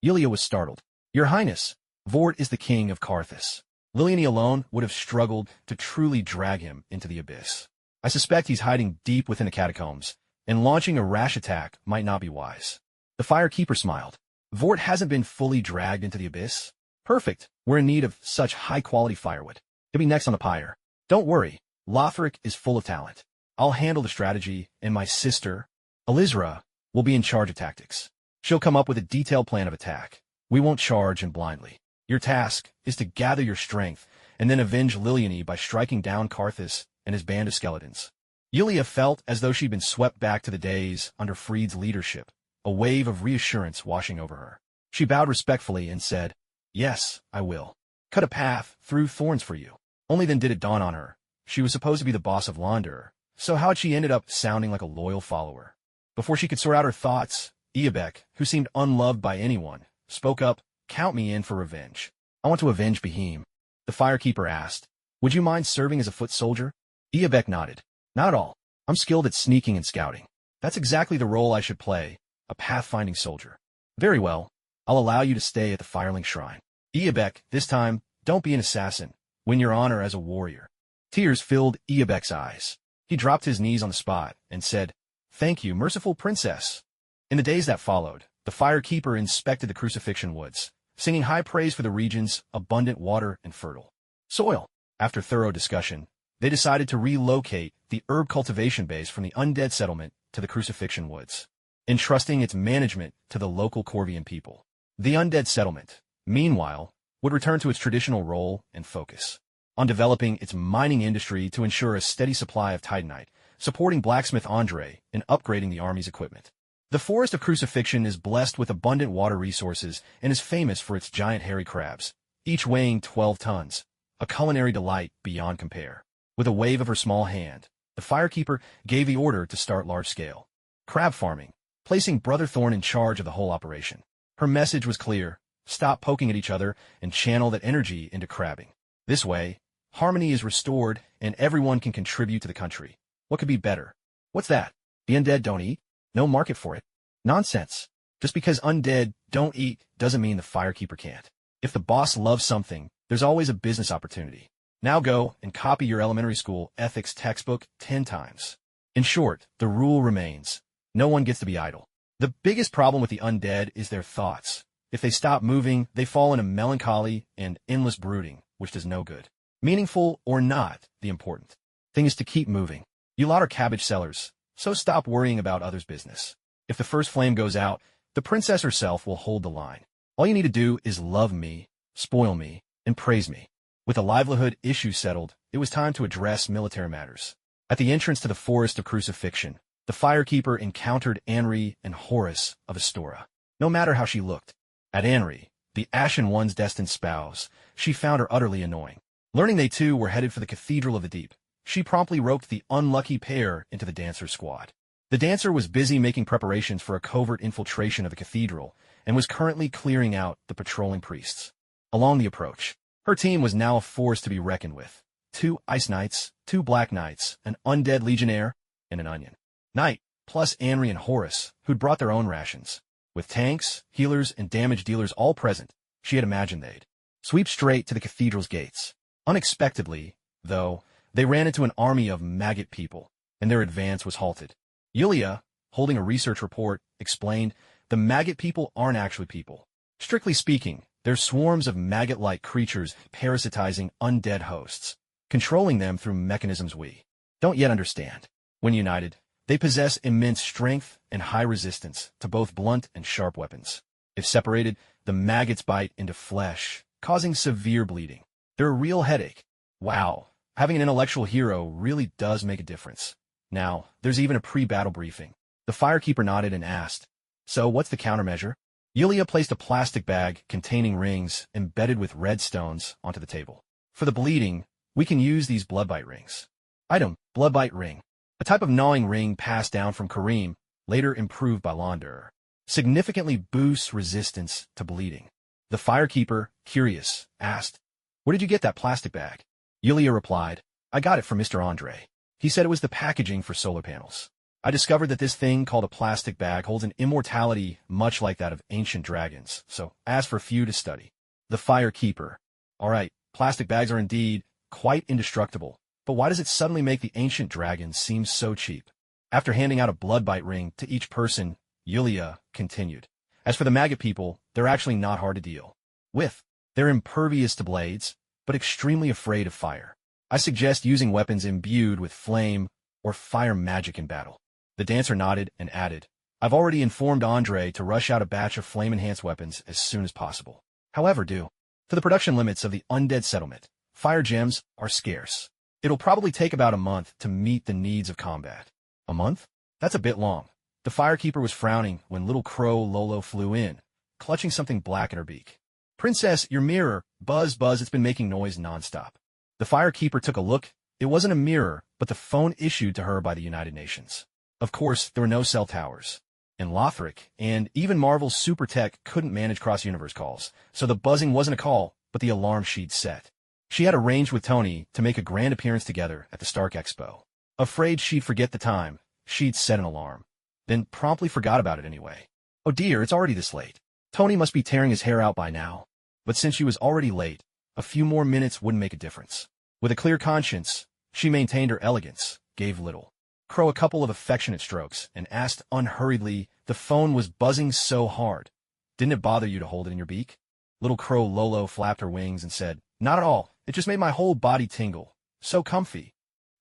Yulia was startled. Your Highness, Vord is the king of Karthus. Liliane alone would have struggled to truly drag him into the abyss. I suspect he's hiding deep within the catacombs, and launching a rash attack might not be wise. The firekeeper smiled. Vort hasn't been fully dragged into the abyss? Perfect. We're in need of such high-quality firewood. He'll be next on the pyre. Don't worry. Lothric is full of talent. I'll handle the strategy, and my sister, Elizra, will be in charge of tactics. She'll come up with a detailed plan of attack. We won't charge in blindly. Your task is to gather your strength, and then avenge Liliane by striking down Karthus and his band of skeletons. Yulia felt as though she'd been swept back to the days under Freed's leadership, a wave of reassurance washing over her. She bowed respectfully and said, yes, I will. Cut a path through thorns for you. Only then did it dawn on her. She was supposed to be the boss of Launder, so how had she ended up sounding like a loyal follower? Before she could sort out her thoughts, Iabek, who seemed unloved by anyone, spoke up, count me in for revenge. I want to avenge Behem. The firekeeper asked, would you mind serving as a foot soldier? Iabek nodded. Not at all. I'm skilled at sneaking and scouting. That's exactly the role I should play, a pathfinding soldier. Very well. I'll allow you to stay at the Fireling Shrine. Iabek, this time, don't be an assassin. Win your honor as a warrior. Tears filled Iabek's eyes. He dropped his knees on the spot and said, thank you, merciful princess. In the days that followed, the firekeeper inspected the crucifixion woods, singing high praise for the region's abundant water and fertile soil. After thorough discussion, they decided to relocate the herb cultivation base from the undead settlement to the crucifixion woods, entrusting its management to the local Corvian people. The undead settlement, meanwhile, would return to its traditional role and focus on developing its mining industry to ensure a steady supply of titanite, supporting blacksmith Andre, and upgrading the army's equipment. The forest of crucifixion is blessed with abundant water resources and is famous for its giant hairy crabs, each weighing 12 tons, a culinary delight beyond compare. With a wave of her small hand, the firekeeper gave the order to start large-scale crab farming, placing Brother Thorn in charge of the whole operation. Her message was clear: stop poking at each other and channel that energy into crabbing. This way, harmony is restored and everyone can contribute to the country. What could be better? What's that? The undead don't eat? No market for it? Nonsense. Just because undead don't eat doesn't mean the firekeeper can't. If the boss loves something, there's always a business opportunity. Now go and copy your elementary school ethics textbook 10 times. In short, the rule remains: no one gets to be idle. The biggest problem with the undead is their thoughts. If they stop moving, they fall into melancholy and endless brooding, which does no good. Meaningful or not, the important thing is to keep moving. You lot are cabbage sellers, so stop worrying about others' business. If the first flame goes out, the princess herself will hold the line. All you need to do is love me, spoil me, and praise me. With the livelihood issue settled, it was time to address military matters. At the entrance to the forest of crucifixion, the firekeeper encountered Anri and Horus of Astora. No matter how she looked. At Anri, the Ashen One's destined spouse, she found her utterly annoying. Learning they too were headed for the Cathedral of the Deep, she promptly roped the unlucky pair into the dancer squad. The dancer was busy making preparations for a covert infiltration of the cathedral and was currently clearing out the patrolling priests. Along the approach, her team was now a force to be reckoned with. 2 Ice Knights, 2 Black Knights, an undead legionnaire, and an Onion Knight, plus Anri and Horus, who'd brought their own rations. With tanks, healers, and damage dealers all present, she had imagined they'd sweep straight to the cathedral's gates. Unexpectedly, though, they ran into an army of maggot people, and their advance was halted. Yulia, holding a research report, explained, the maggot people aren't actually people. Strictly speaking, they're swarms of maggot-like creatures parasitizing undead hosts, controlling them through mechanisms we don't yet understand. When united, they possess immense strength and high resistance to both blunt and sharp weapons. If separated, the maggots bite into flesh, causing severe bleeding. They're a real headache. Wow, having an intellectual hero really does make a difference. Now, there's even a pre-battle briefing. The firekeeper nodded and asked, so what's the countermeasure? Yulia placed a plastic bag containing rings embedded with red stones onto the table. For the bleeding, we can use these bloodbite rings. Item, bloodbite ring. A type of gnawing ring passed down from Kareem, later improved by Launder. Significantly boosts resistance to bleeding. The firekeeper, curious, asked, where did you get that plastic bag? Yulia replied, I got it from Mr. Andre. He said it was the packaging for solar panels. I discovered that this thing called a plastic bag holds an immortality much like that of ancient dragons, so asked for few to study. The firekeeper. All right, plastic bags are indeed quite indestructible, but why does it suddenly make the ancient dragons seem so cheap? After handing out a bloodbite ring to each person, Yulia continued. As for the maggot people, they're actually not hard to deal with. They're impervious to blades, but extremely afraid of fire. I suggest using weapons imbued with flame or fire magic in battle. The dancer nodded and added, I've already informed Andre to rush out a batch of flame-enhanced weapons as soon as possible. However, due to the production limits of the undead settlement, fire gems are scarce. It'll probably take about a month to meet the needs of combat. A month? That's a bit long. The firekeeper was frowning when little crow Lolo flew in, clutching something black in her beak. Princess, your mirror, buzz, it's been making noise nonstop. The firekeeper took a look. It wasn't a mirror, but the phone issued to her by the United Nations. Of course, there were no cell towers. In Lothric, and even Marvel's super tech couldn't manage cross-universe calls, so the buzzing wasn't a call, but the alarm she'd set. She had arranged with Tony to make a grand appearance together at the Stark Expo. Afraid she'd forget the time, she'd set an alarm, then promptly forgot about it anyway. Oh dear, it's already this late. Tony must be tearing his hair out by now. But since she was already late, a few more minutes wouldn't make a difference. With a clear conscience, she maintained her elegance, gave little Crow a couple of affectionate strokes, and asked unhurriedly, the phone was buzzing so hard. Didn't it bother you to hold it in your beak? Little Crow Lolo flapped her wings and said, not at all. It just made my whole body tingle. So comfy.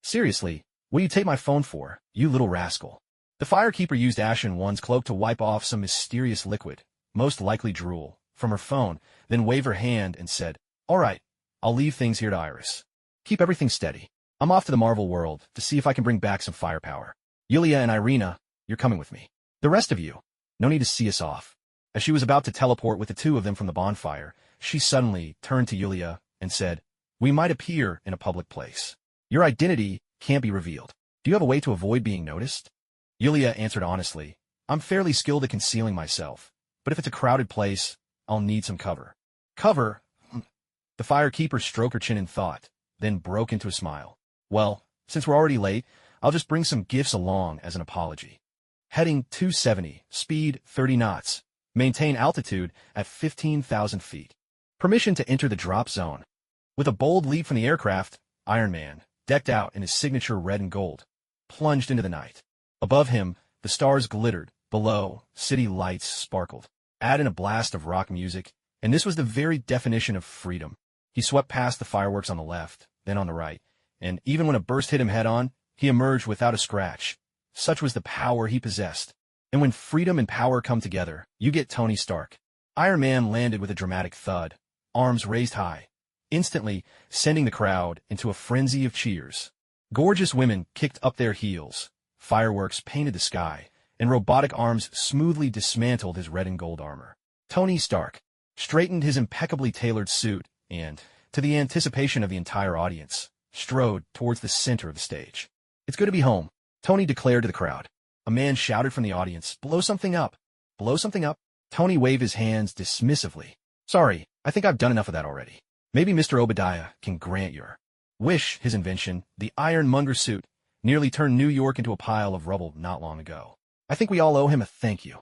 Seriously, what do you take my phone for, you little rascal? The firekeeper used Ashen One's cloak to wipe off some mysterious liquid, most likely drool, from her phone, then waved her hand and said, all right, I'll leave things here to Iris. Keep everything steady. I'm off to the Marvel world to see if I can bring back some firepower. Yulia and Irina, you're coming with me. The rest of you, no need to see us off. As she was about to teleport with the two of them from the bonfire, she suddenly turned to Yulia and said, we might appear in a public place. Your identity can't be revealed. Do you have a way to avoid being noticed? Yulia answered honestly, I'm fairly skilled at concealing myself, but if it's a crowded place, I'll need some cover. Cover? The firekeeper stroked her chin in thought, then broke into a smile. Well, since we're already late, I'll just bring some gifts along as an apology. Heading 270, speed 30 knots. Maintain altitude at 15,000 feet. Permission to enter the drop zone. With a bold leap from the aircraft, Iron Man, decked out in his signature red and gold, plunged into the night. Above him, the stars glittered. Below, city lights sparkled. Add in a blast of rock music, and this was the very definition of freedom. He swept past the fireworks on the left, then on the right, and even when a burst hit him head-on, he emerged without a scratch. Such was the power he possessed. And when freedom and power come together, you get Tony Stark. Iron Man landed with a dramatic thud, arms raised high, instantly sending the crowd into a frenzy of cheers. Gorgeous women kicked up their heels, fireworks painted the sky, and robotic arms smoothly dismantled his red and gold armor. Tony Stark straightened his impeccably tailored suit and, to the anticipation of the entire audience, strode towards the center of the stage. "It's good to be home," Tony declared to the crowd. A man shouted from the audience, "Blow something up! Blow something up!" Tony waved his hands dismissively. "Sorry, I think I've done enough of that already. Maybe Mr. Obadiah can grant your wish." His invention, the ironmonger suit, nearly turned New York into a pile of rubble not long ago. "I think we all owe him a thank you."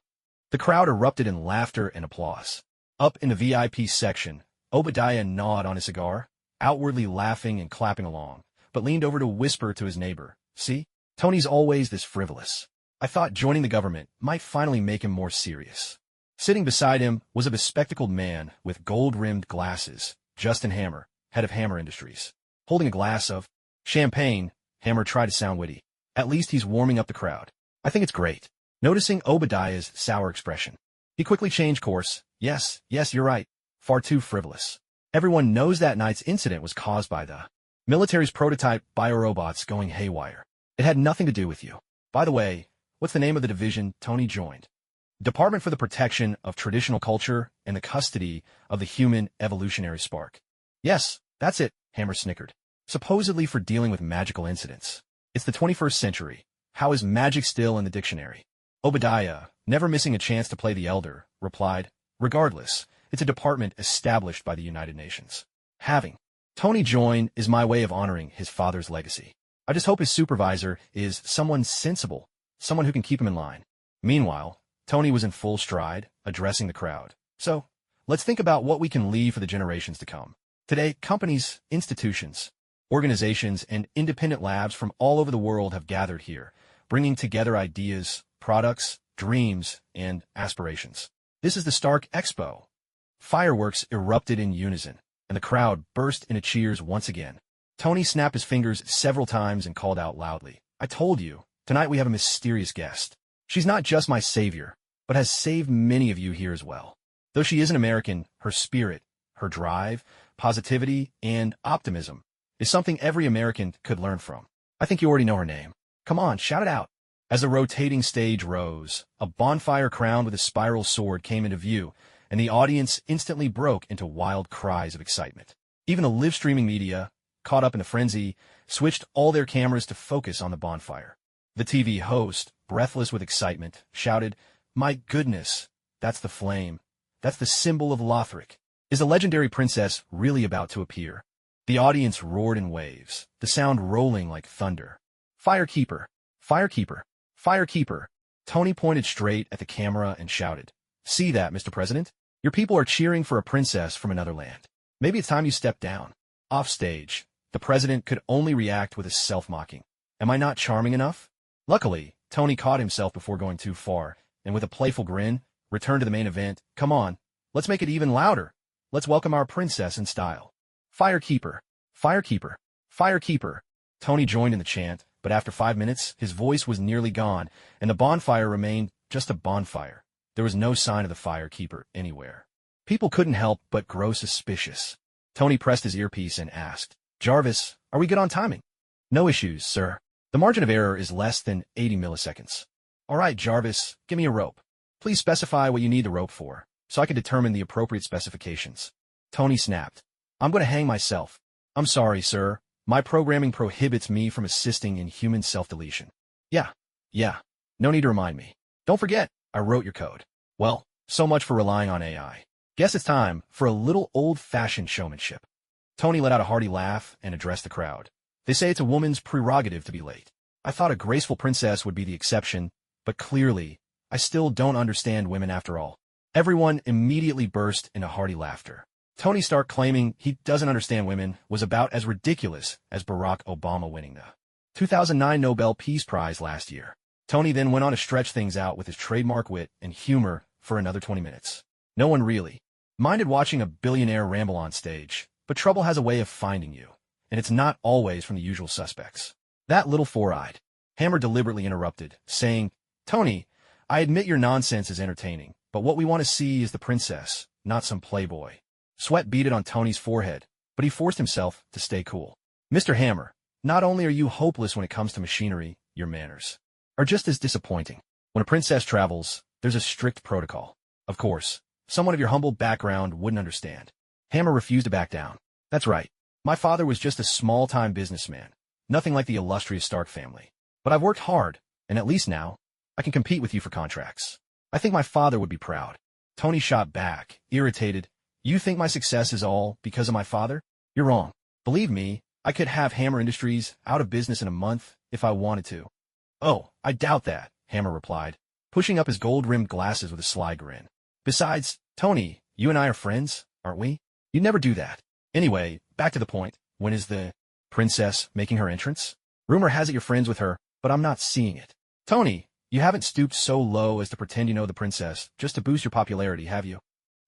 The crowd erupted in laughter and applause. Up in the VIP section, Obadiah gnawed on his cigar, outwardly laughing and clapping along, but leaned over to whisper to his neighbor, "See, Tony's always this frivolous. I thought joining the government might finally make him more serious." Sitting beside him was a bespectacled man with gold-rimmed glasses, Justin Hammer, head of Hammer Industries. Holding a glass of champagne, Hammer tried to sound witty. "At least he's warming up the crowd. I think it's great." Noticing Obadiah's sour expression, he quickly changed course. Yes, you're right. Far too frivolous. Everyone knows that night's incident was caused by the military's prototype biorobots going haywire. It had nothing to do with you. By the way, what's the name of the division Tony joined? Department for the Protection of Traditional Culture and the Custody of the Human Evolutionary Spark. Yes, that's it, Hammer snickered. Supposedly for dealing with magical incidents. It's the 21st century. How is magic still in the dictionary? Obadiah, never missing a chance to play the elder, replied, "Regardless, it's a department established by the United Nations. Having Tony join is my way of honoring his father's legacy. I just hope his supervisor is someone sensible, someone who can keep him in line." Meanwhile, Tony was in full stride, addressing the crowd. "So, let's think about what we can leave for the generations to come. Today, companies, institutions, organizations, and independent labs from all over the world have gathered here, bringing together ideas, products, dreams, and aspirations. This is the Stark Expo." Fireworks erupted in unison, and the crowd burst into cheers once again. Tony snapped his fingers several times and called out loudly, "I told you, tonight we have a mysterious guest. She's not just my savior, but has saved many of you here as well. Though she isn't American, her spirit, her drive, positivity, and optimism is something every American could learn from. I think you already know her name. Come on, shout it out." As the rotating stage rose, a bonfire crowned with a spiral sword came into view, and the audience instantly broke into wild cries of excitement. Even the live-streaming media, caught up in the frenzy, switched all their cameras to focus on the bonfire. The TV host, breathless with excitement, shouted, "My goodness, that's the flame. That's the symbol of Lothric. Is the legendary princess really about to appear?" The audience roared in waves, the sound rolling like thunder. "Firekeeper! Firekeeper! Firekeeper!" Tony pointed straight at the camera and shouted, "See that, Mr. President? Your people are cheering for a princess from another land. Maybe it's time you step down." Off stage, the president could only react with a self-mocking. "Am I not charming enough?" Luckily, Tony caught himself before going too far, and with a playful grin, returned to the main event. "Come on, let's make it even louder. Let's welcome our princess in style. Firekeeper! Firekeeper! Firekeeper!" Tony joined in the chant, but after 5 minutes, his voice was nearly gone, and the bonfire remained just a bonfire. There was no sign of the firekeeper anywhere. People couldn't help but grow suspicious. Tony pressed his earpiece and asked, "Jarvis, are we good on timing?" "No issues, sir. The margin of error is less than 80 milliseconds. "All right, Jarvis, give me a rope. Please specify what you need the rope for, so I can determine the appropriate specifications." Tony snapped, "I'm going to hang myself." "I'm sorry, sir. My programming prohibits me from assisting in human self-deletion." Yeah. No need to remind me. Don't forget, I wrote your code." "Well, so much for relying on AI. Guess it's time for a little old-fashioned showmanship." Tony let out a hearty laugh and addressed the crowd. "They say it's a woman's prerogative to be late. I thought a graceful princess would be the exception, but clearly, I still don't understand women after all." Everyone immediately burst into hearty laughter. Tony Stark claiming he doesn't understand women was about as ridiculous as Barack Obama winning the 2009 Nobel Peace Prize last year. Tony then went on to stretch things out with his trademark wit and humor for another 20 minutes. No one really minded watching a billionaire ramble on stage, but trouble has a way of finding you, and it's not always from the usual suspects. "That little four-eyed," Hammer deliberately interrupted, saying, "Tony, I admit your nonsense is entertaining, but what we want to see is the princess, not some playboy." Sweat beaded on Tony's forehead, but he forced himself to stay cool. "Mr. Hammer, not only are you hopeless when it comes to machinery, your manners are just as disappointing. When a princess travels, there's a strict protocol. Of course, someone of your humble background wouldn't understand. Hammer refused to back down. That's right. My father was just a small-time businessman. Nothing like the illustrious Stark family. But I've worked hard, and at least now, I can compete with you for contracts. I think my father would be proud. Tony shot back, irritated. You think my success is all because of my father? You're wrong. Believe me, I could have Hammer Industries out of business in a month if I wanted to. Oh, I doubt that, Hammer replied, pushing up his gold-rimmed glasses with a sly grin. Besides, Tony, you and I are friends, aren't we? You'd never do that. Anyway, back to the point. When is the princess making her entrance? Rumor has it you're friends with her, but I'm not seeing it. Tony, you haven't stooped so low as to pretend you know the princess just to boost your popularity, have you?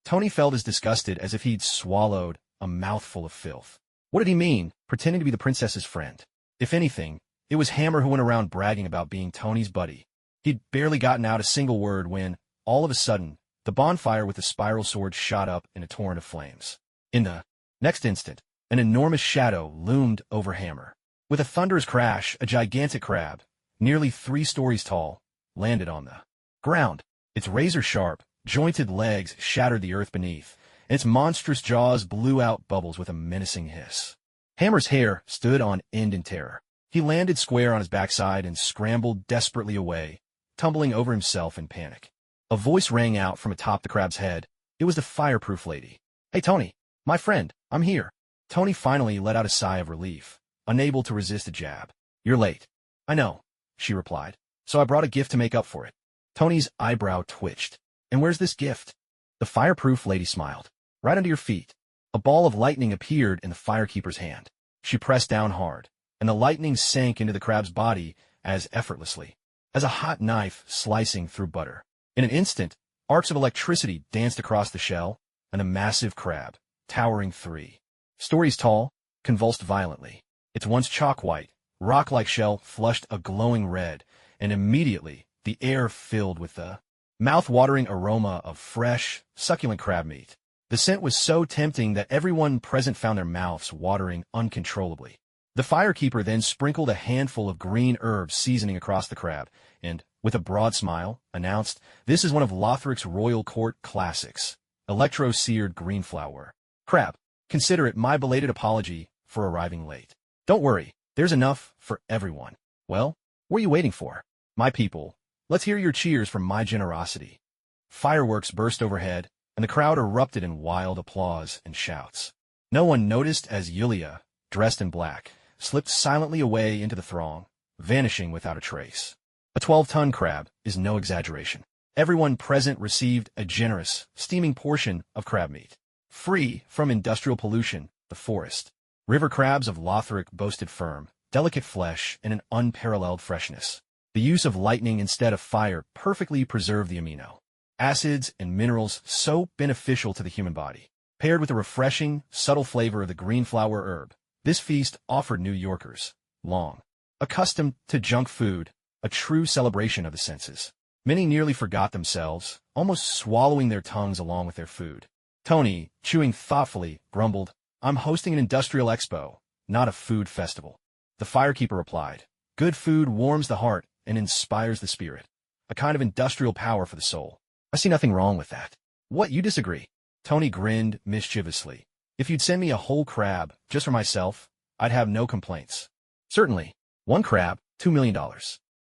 Tony felt as disgusted as if he'd swallowed a mouthful of filth. What did he mean, pretending to be the princess's friend? If anything, it was Hammer who went around bragging about being Tony's buddy. He'd barely gotten out a single word when, all of a sudden, the bonfire with the spiral sword shot up in a torrent of flames. In the next instant, an enormous shadow loomed over Hammer. With a thunderous crash, a gigantic crab, nearly 3 stories tall, landed on the ground. Its razor-sharp, jointed legs shattered the earth beneath, and its monstrous jaws blew out bubbles with a menacing hiss. Hammer's hair stood on end in terror. He landed square on his backside and scrambled desperately away, tumbling over himself in panic. A voice rang out from atop the crab's head. It was the fireproof lady. Hey, Tony, my friend, I'm here. Tony finally let out a sigh of relief, unable to resist a jab. You're late. I know, she replied. So I brought a gift to make up for it. Tony's eyebrow twitched. And where's this gift? The fireproof lady smiled. Right under your feet. A ball of lightning appeared in the firekeeper's hand. She pressed down hard, and the lightning sank into the crab's body as effortlessly as a hot knife slicing through butter. In an instant, arcs of electricity danced across the shell, and a massive crab, towering 3 stories tall, convulsed violently. Its once chalk-white, rock-like shell flushed a glowing red, and immediately the air filled with the mouth-watering aroma of fresh, succulent crab meat. The scent was so tempting that everyone present found their mouths watering uncontrollably. The firekeeper then sprinkled a handful of green herbs seasoning across the crab, and, with a broad smile, announced, "This is one of Lothric's royal court classics, electro-seared greenflower crab. Consider it my belated apology for arriving late. Don't worry, there's enough for everyone." Well, what are you waiting for? My people, let's hear your cheers for my generosity. Fireworks burst overhead, and the crowd erupted in wild applause and shouts. No one noticed as Yulia, dressed in black, slipped silently away into the throng, vanishing without a trace. A 12-ton crab is no exaggeration. Everyone present received a generous, steaming portion of crab meat. Free from industrial pollution, the forest. River crabs of Lothric boasted firm, delicate flesh and an unparalleled freshness. The use of lightning instead of fire perfectly preserved the amino acids and minerals so beneficial to the human body. Paired with the refreshing, subtle flavor of the greenflower herb, this feast offered New Yorkers, long accustomed to junk food, a true celebration of the senses. Many nearly forgot themselves, almost swallowing their tongues along with their food. Tony, chewing thoughtfully, grumbled, "I'm hosting an industrial expo, not a food festival." The firekeeper replied, "Good food warms the heart and inspires the spirit. A kind of industrial power for the soul. I see nothing wrong with that." "What, you disagree?" Tony grinned mischievously. "If you'd send me a whole crab, just for myself, I'd have no complaints." "Certainly. 1 crab, $2 million.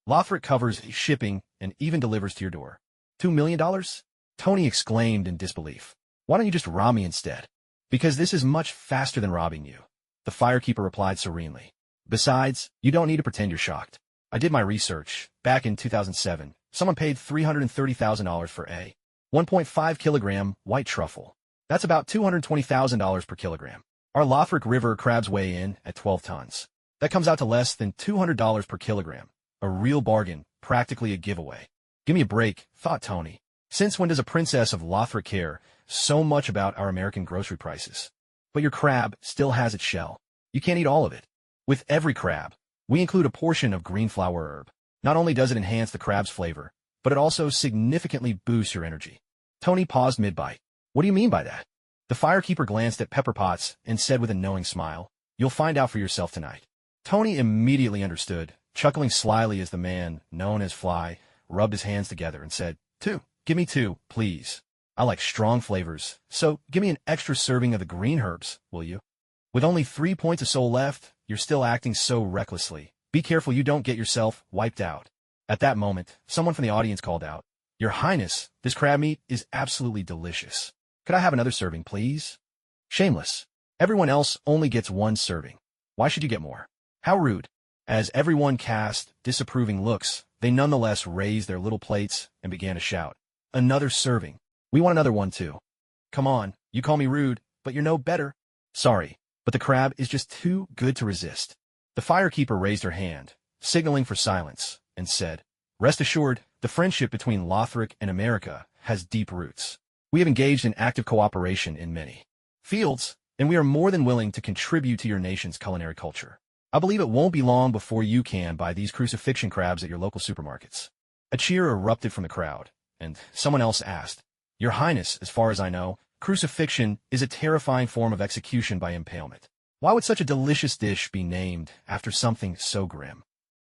Lothric covers shipping and even delivers to your door." $2 million? Tony exclaimed in disbelief. "Why don't you just rob me instead?" "Because this is much faster than robbing you," the firekeeper replied serenely. "Besides, you don't need to pretend you're shocked. I did my research. Back in 2007, someone paid $330,000 for a 1.5 kilogram white truffle. That's about $220,000 per kilogram. Our Lothric River crabs weigh in at 12 tons. That comes out to less than $200 per kilogram. A real bargain, practically a giveaway." "Give me a break," thought Tony. "Since when does a princess of Lothric care so much about our American grocery prices? But your crab still has its shell. You can't eat all of it. With every crab, we include a portion of greenflower herb. Not only does it enhance the crab's flavor, but it also significantly boosts your energy." Tony paused mid-bite. "What do you mean by that?" The firekeeper glanced at Pepper Potts and said with a knowing smile, "You'll find out for yourself tonight." Tony immediately understood. chuckling slyly as the man, known as Fly, rubbed his hands together and said, "Two. Give me two, please. I like strong flavors, so give me an extra serving of the green herbs, will you?" With only 3 points of soul left, you're still acting so recklessly. Be careful you don't get yourself wiped out. At that moment, someone from the audience called out, "Your Highness, this crab meat is absolutely delicious. Could I have another serving, please?" Shameless. Everyone else only gets one serving. Why should you get more? How rude. As everyone cast disapproving looks, they nonetheless raised their little plates and began to shout, "Another serving. We want another one too. Come on, you call me rude, but you're no better." Sorry, but the crab is just too good to resist. The firekeeper raised her hand, signaling for silence, and said, "Rest assured, the friendship between Lothric and America has deep roots. We have engaged in active cooperation in many fields, and we are more than willing to contribute to your nation's culinary culture. I believe it won't be long before you can buy these crucifixion crabs at your local supermarkets." A cheer erupted from the crowd, and someone else asked, "Your Highness, as far as I know, crucifixion is a terrifying form of execution by impalement. Why would such a delicious dish be named after something so grim?"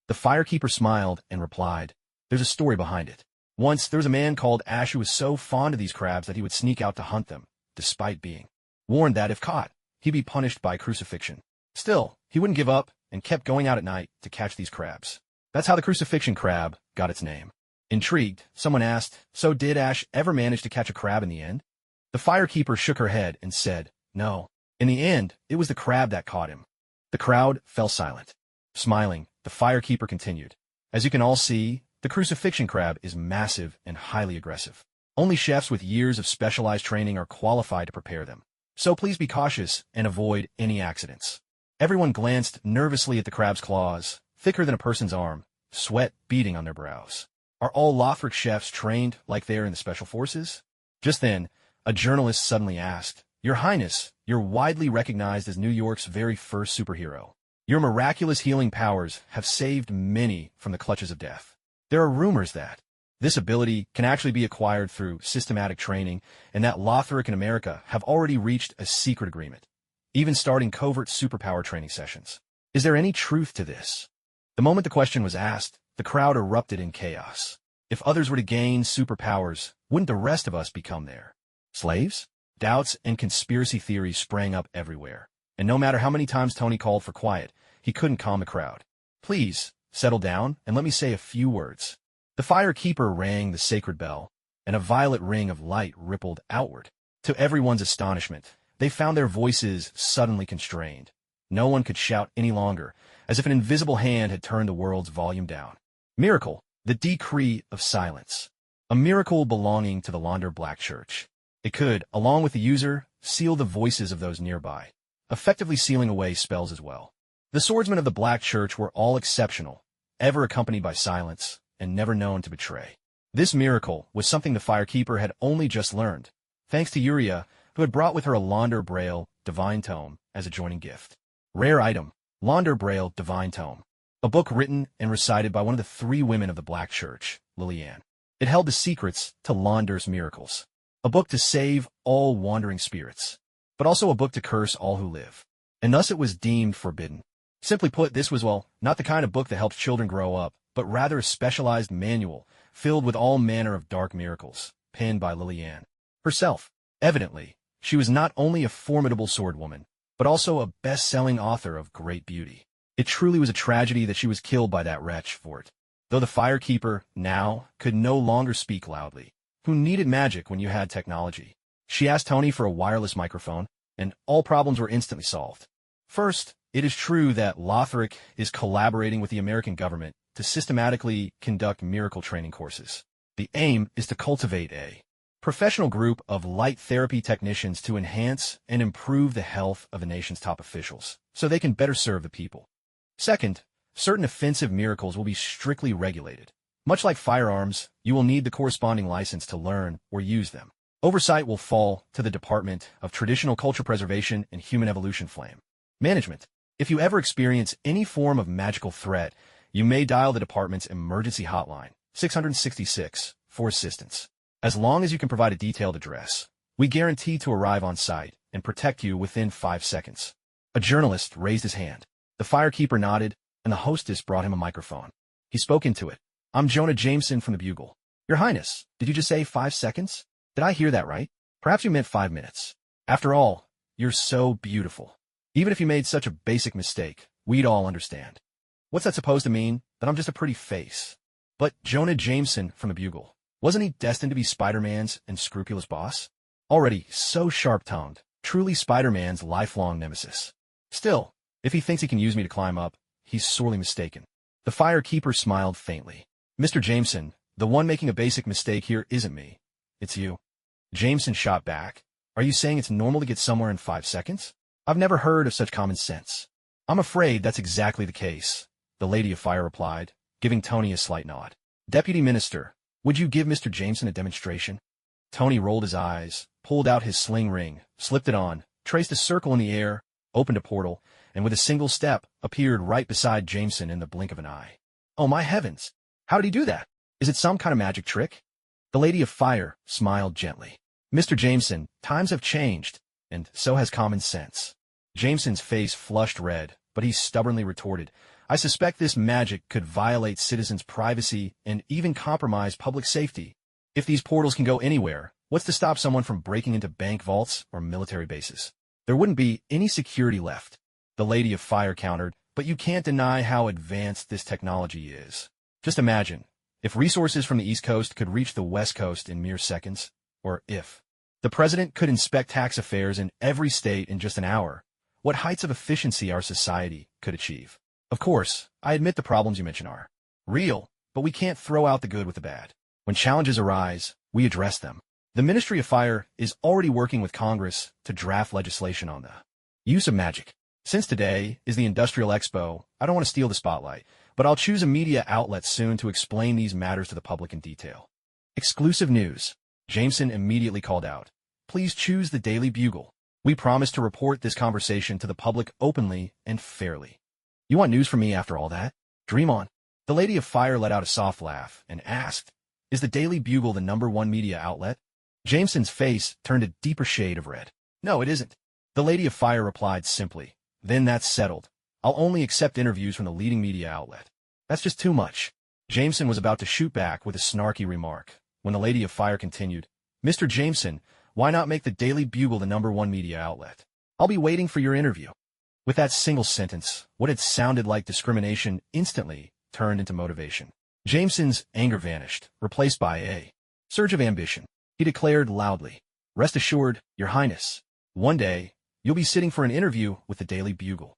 The firekeeper smiled and replied, "There's a story behind it. Once there was a man called Ash who was so fond of these crabs that he would sneak out to hunt them, despite being warned that if caught, he'd be punished by crucifixion. Still, he wouldn't give up and kept going out at night to catch these crabs. That's how the crucifixion crab got its name." Intrigued, someone asked, "So did Ash ever manage to catch a crab in the end?" The firekeeper shook her head and said, "No. In the end, it was the crab that caught him." The crowd fell silent. Smiling, the firekeeper continued, "As you can all see, the crucifixion crab is massive and highly aggressive. Only chefs with years of specialized training are qualified to prepare them. So please be cautious and avoid any accidents." Everyone glanced nervously at the crab's claws, thicker than a person's arm, sweat beading on their brows. Are all Lothric chefs trained like they are in the special forces? Just then, a journalist suddenly asked, "Your Highness, you're widely recognized as New York's very first superhero. Your miraculous healing powers have saved many from the clutches of death. There are rumors that this ability can actually be acquired through systematic training, and that Lothric and America have already reached a secret agreement, even starting covert superpower training sessions. Is there any truth to this?" The moment the question was asked, the crowd erupted in chaos. If others were to gain superpowers, wouldn't the rest of us become their slaves? Doubts and conspiracy theories sprang up everywhere, and no matter how many times Tony called for quiet, he couldn't calm the crowd. "Please, settle down and let me say a few words." The firekeeper rang the sacred bell, and a violet ring of light rippled outward. To everyone's astonishment, they found their voices suddenly constrained. No one could shout any longer, as if an invisible hand had turned the world's volume down. Miracle, the decree of silence. A miracle belonging to the Launder Black Church. It could, along with the user, seal the voices of those nearby, effectively sealing away spells as well. The swordsmen of the Black Church were all exceptional, ever accompanied by silence, and never known to betray. This miracle was something the firekeeper had only just learned, thanks to Uria, who had brought with her a Launder Braille divine tome as a joining gift. Rare item, Launder Braille divine tome. A book written and recited by one of the 3 women of the Black Church, Lillian. It held the secrets to Launder's miracles. A book to save all wandering spirits, but also a book to curse all who live. And thus it was deemed forbidden. Simply put, this was, well, not the kind of book that helps children grow up, but rather a specialized manual filled with all manner of dark miracles, penned by Lillian herself. Evidently, she was not only a formidable swordwoman, but also a best-selling author of great beauty. It truly was a tragedy that she was killed by that wretch for it. Though the firekeeper, now, could no longer speak loudly. Who needed magic when you had technology? She asked Tony for a wireless microphone, and all problems were instantly solved. First, it is true that Lothric is collaborating with the American government to systematically conduct miracle training courses. The aim is to cultivate a professional group of light therapy technicians to enhance and improve the health of the nation's top officials, so they can better serve the people. Second, certain offensive miracles will be strictly regulated. Much like firearms, you will need the corresponding license to learn or use them. Oversight will fall to the Department of Traditional Culture Preservation and Human Evolution Flame Management. If you ever experience any form of magical threat, you may dial the department's emergency hotline, 666, for assistance. As long as you can provide a detailed address, we guarantee to arrive on site and protect you within 5 seconds. A journalist raised his hand. The firekeeper nodded, and the hostess brought him a microphone. He spoke into it. "I'm Jonah Jameson from the Bugle." "Your Highness, did you just say 5 seconds? Did I hear that right? Perhaps you meant 5 minutes. After all, you're so beautiful. Even if you made such a basic mistake, we'd all understand." "What's that supposed to mean? That I'm just a pretty face?" But Jonah Jameson from the Bugle, wasn't he destined to be Spider-Man's unscrupulous boss? Already so sharp-tongued, truly Spider-Man's lifelong nemesis. Still, if he thinks he can use me to climb up, he's sorely mistaken. The firekeeper smiled faintly. "Mr. Jameson, the one making a basic mistake here isn't me. It's you." Jameson shot back. "Are you saying it's normal to get somewhere in 5 seconds? I've never heard of such common sense." "I'm afraid that's exactly the case," the Lady of Fire replied, giving Tony a slight nod. "Deputy Minister, would you give Mr. Jameson a demonstration?" Tony rolled his eyes, pulled out his sling ring, slipped it on, traced a circle in the air, opened a portal, and with a single step, appeared right beside Jameson in the blink of an eye. "Oh my heavens! How did he do that? Is it some kind of magic trick?" The Lady of Fire smiled gently. "Mr. Jameson, times have changed, and so has common sense." Jameson's face flushed red, but he stubbornly retorted, "I suspect this magic could violate citizens' privacy and even compromise public safety. If these portals can go anywhere, what's to stop someone from breaking into bank vaults or military bases? There wouldn't be any security left." The Lady of Fire countered, "But you can't deny how advanced this technology is. Just imagine, if resources from the East Coast could reach the West Coast in mere seconds, or if the President could inspect tax affairs in every state in just an hour, what heights of efficiency our society could achieve. Of course, I admit the problems you mention are real, but we can't throw out the good with the bad. When challenges arise, we address them. The Ministry of Fire is already working with Congress to draft legislation on the use of magic. Since today is the Industrial Expo, I don't want to steal the spotlight, but I'll choose a media outlet soon to explain these matters to the public in detail." "Exclusive news," Jameson immediately called out. "Please choose the Daily Bugle. We promise to report this conversation to the public openly and fairly." "You want news from me after all that? Dream on." The Lady of Fire let out a soft laugh and asked, "Is the Daily Bugle the #1 media outlet?" Jameson's face turned a deeper shade of red. "No, it isn't." The Lady of Fire replied simply, "Then that's settled. I'll only accept interviews from the leading media outlet." "That's just too much." Jameson was about to shoot back with a snarky remark, when the Lady of Fire continued, "Mr. Jameson, why not make the Daily Bugle the #1 media outlet? I'll be waiting for your interview." With that single sentence, what had sounded like discrimination instantly turned into motivation. Jameson's anger vanished, replaced by a surge of ambition. He declared loudly, "Rest assured, Your Highness, one day, you'll be sitting for an interview with the Daily Bugle."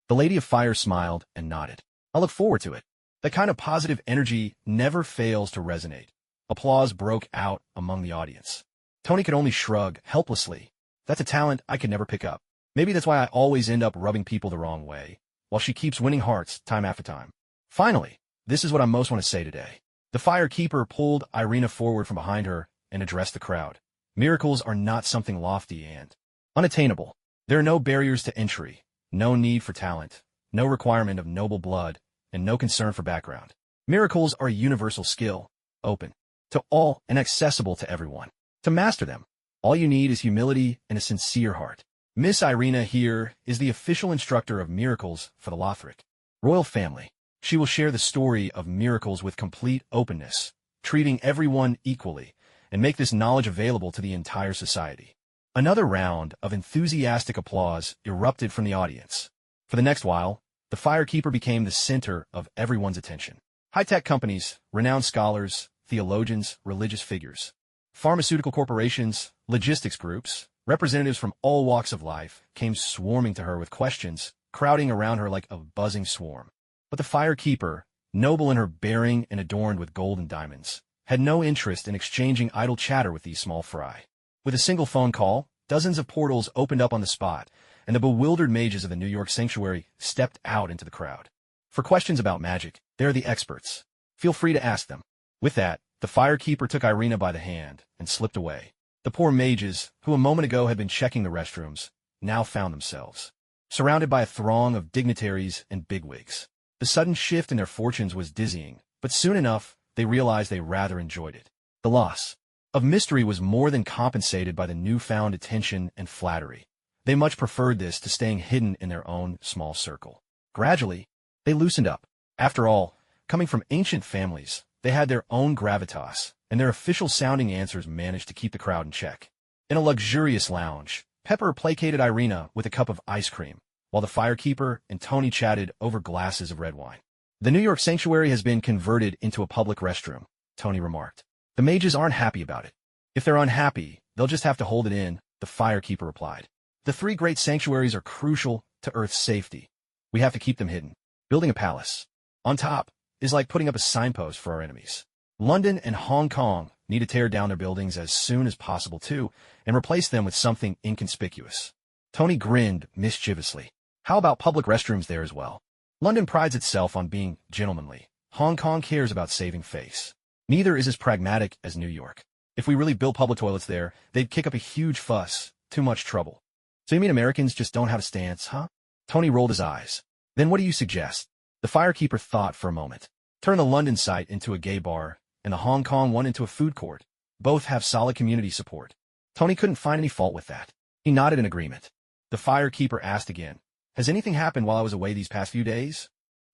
The Lady of Fire smiled and nodded. "I'll look forward to it." That kind of positive energy never fails to resonate. Applause broke out among the audience. Tony could only shrug helplessly. "That's a talent I could never pick up. Maybe that's why I always end up rubbing people the wrong way, while she keeps winning hearts time after time." Finally, this is what I most want to say today. The firekeeper pulled Irina forward from behind her and addressed the crowd. "Miracles are not something lofty and unattainable. There are no barriers to entry, no need for talent, no requirement of noble blood, and no concern for background. Miracles are a universal skill, open to all and accessible to everyone. To master them, all you need is humility and a sincere heart. Miss Irina here is the official instructor of miracles for the Lothric royal family. She will share the story of miracles with complete openness, treating everyone equally, and make this knowledge available to the entire society." Another round of enthusiastic applause erupted from the audience. For the next while, the firekeeper became the center of everyone's attention. High-tech companies, renowned scholars, theologians, religious figures, pharmaceutical corporations, logistics groups, representatives from all walks of life came swarming to her with questions, crowding around her like a buzzing swarm. But the firekeeper, noble in her bearing and adorned with gold and diamonds, had no interest in exchanging idle chatter with these small fry. With a single phone call, dozens of portals opened up on the spot, and the bewildered mages of the New York sanctuary stepped out into the crowd. For questions about magic, they're the experts. Feel free to ask them. With that, the firekeeper took Irina by the hand and slipped away. The poor mages, who a moment ago had been checking the restrooms, now found themselves surrounded by a throng of dignitaries and bigwigs. The sudden shift in their fortunes was dizzying, but soon enough, they realized they rather enjoyed it. The loss of mystery was more than compensated by the newfound attention and flattery. They much preferred this to staying hidden in their own small circle. Gradually, They loosened up. After all, coming from ancient families, they had their own gravitas, and their official-sounding answers managed to keep the crowd in check. In a luxurious lounge, Pepper placated Irina with a cup of ice cream, while the firekeeper and Tony chatted over glasses of red wine. The New York sanctuary has been converted into a public restroom, Tony remarked. The mages aren't happy about it. If they're unhappy, they'll just have to hold it in, the firekeeper replied. The three great sanctuaries are crucial to Earth's safety. We have to keep them hidden. Building a palace on top is like putting up a signpost for our enemies. London and Hong Kong need to tear down their buildings as soon as possible too, and replace them with something inconspicuous. Tony grinned mischievously. How about public restrooms there as well? London prides itself on being gentlemanly. Hong Kong cares about saving face. Neither is as pragmatic as New York. If we really built public toilets there, they'd kick up a huge fuss. Too much trouble. So you mean Americans just don't have a stance, huh? Tony rolled his eyes. Then what do you suggest? The firekeeper thought for a moment. Turn the London site into a gay bar, and the Hong Kong one into a food court. Both have solid community support. Tony couldn't find any fault with that. He nodded in agreement. The firekeeper asked again, has anything happened while I was away these past few days?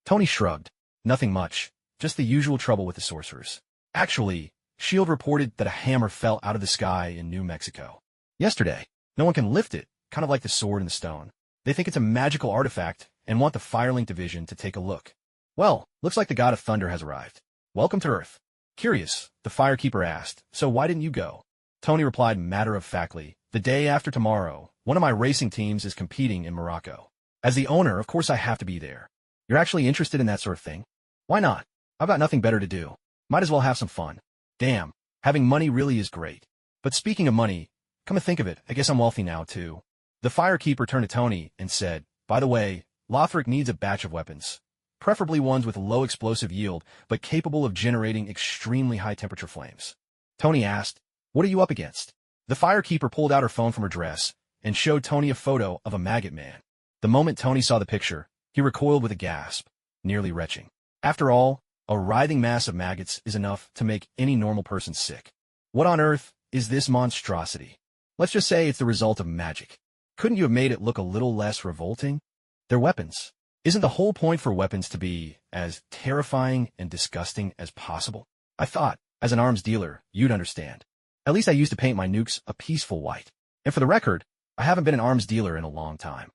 Tony shrugged. Nothing much. Just the usual trouble with the sorcerers. Actually, S.H.I.E.L.D. reported that a hammer fell out of the sky in New Mexico. Yesterday. No one can lift it, kind of like the sword in the stone. They think it's a magical artifact and want the Firelink division to take a look. Well, looks like the god of thunder has arrived. Welcome to Earth. Curious, the firekeeper asked, so why didn't you go? Tony replied matter-of-factly, the day after tomorrow, one of my racing teams is competing in Morocco. As the owner, of course I have to be there. You're actually interested in that sort of thing? Why not? I've got nothing better to do. Might as well have some fun. Damn, having money really is great. But speaking of money, come to think of it, I guess I'm wealthy now, too. The firekeeper turned to Tony and said, by the way, Lothric needs a batch of weapons. Preferably ones with low explosive yield, but capable of generating extremely high-temperature flames. Tony asked, what are you up against? The firekeeper pulled out her phone from her dress and showed Tony a photo of a maggot man. The moment Tony saw the picture, he recoiled with a gasp, nearly retching. After all, a writhing mass of maggots is enough to make any normal person sick. What on earth is this monstrosity? Let's just say it's the result of magic. Couldn't you have made it look a little less revolting? They're weapons. Isn't the whole point for weapons to be as terrifying and disgusting as possible? I thought, as an arms dealer, you'd understand. At least I used to paint my nukes a peaceful white. And for the record, I haven't been an arms dealer in a long time.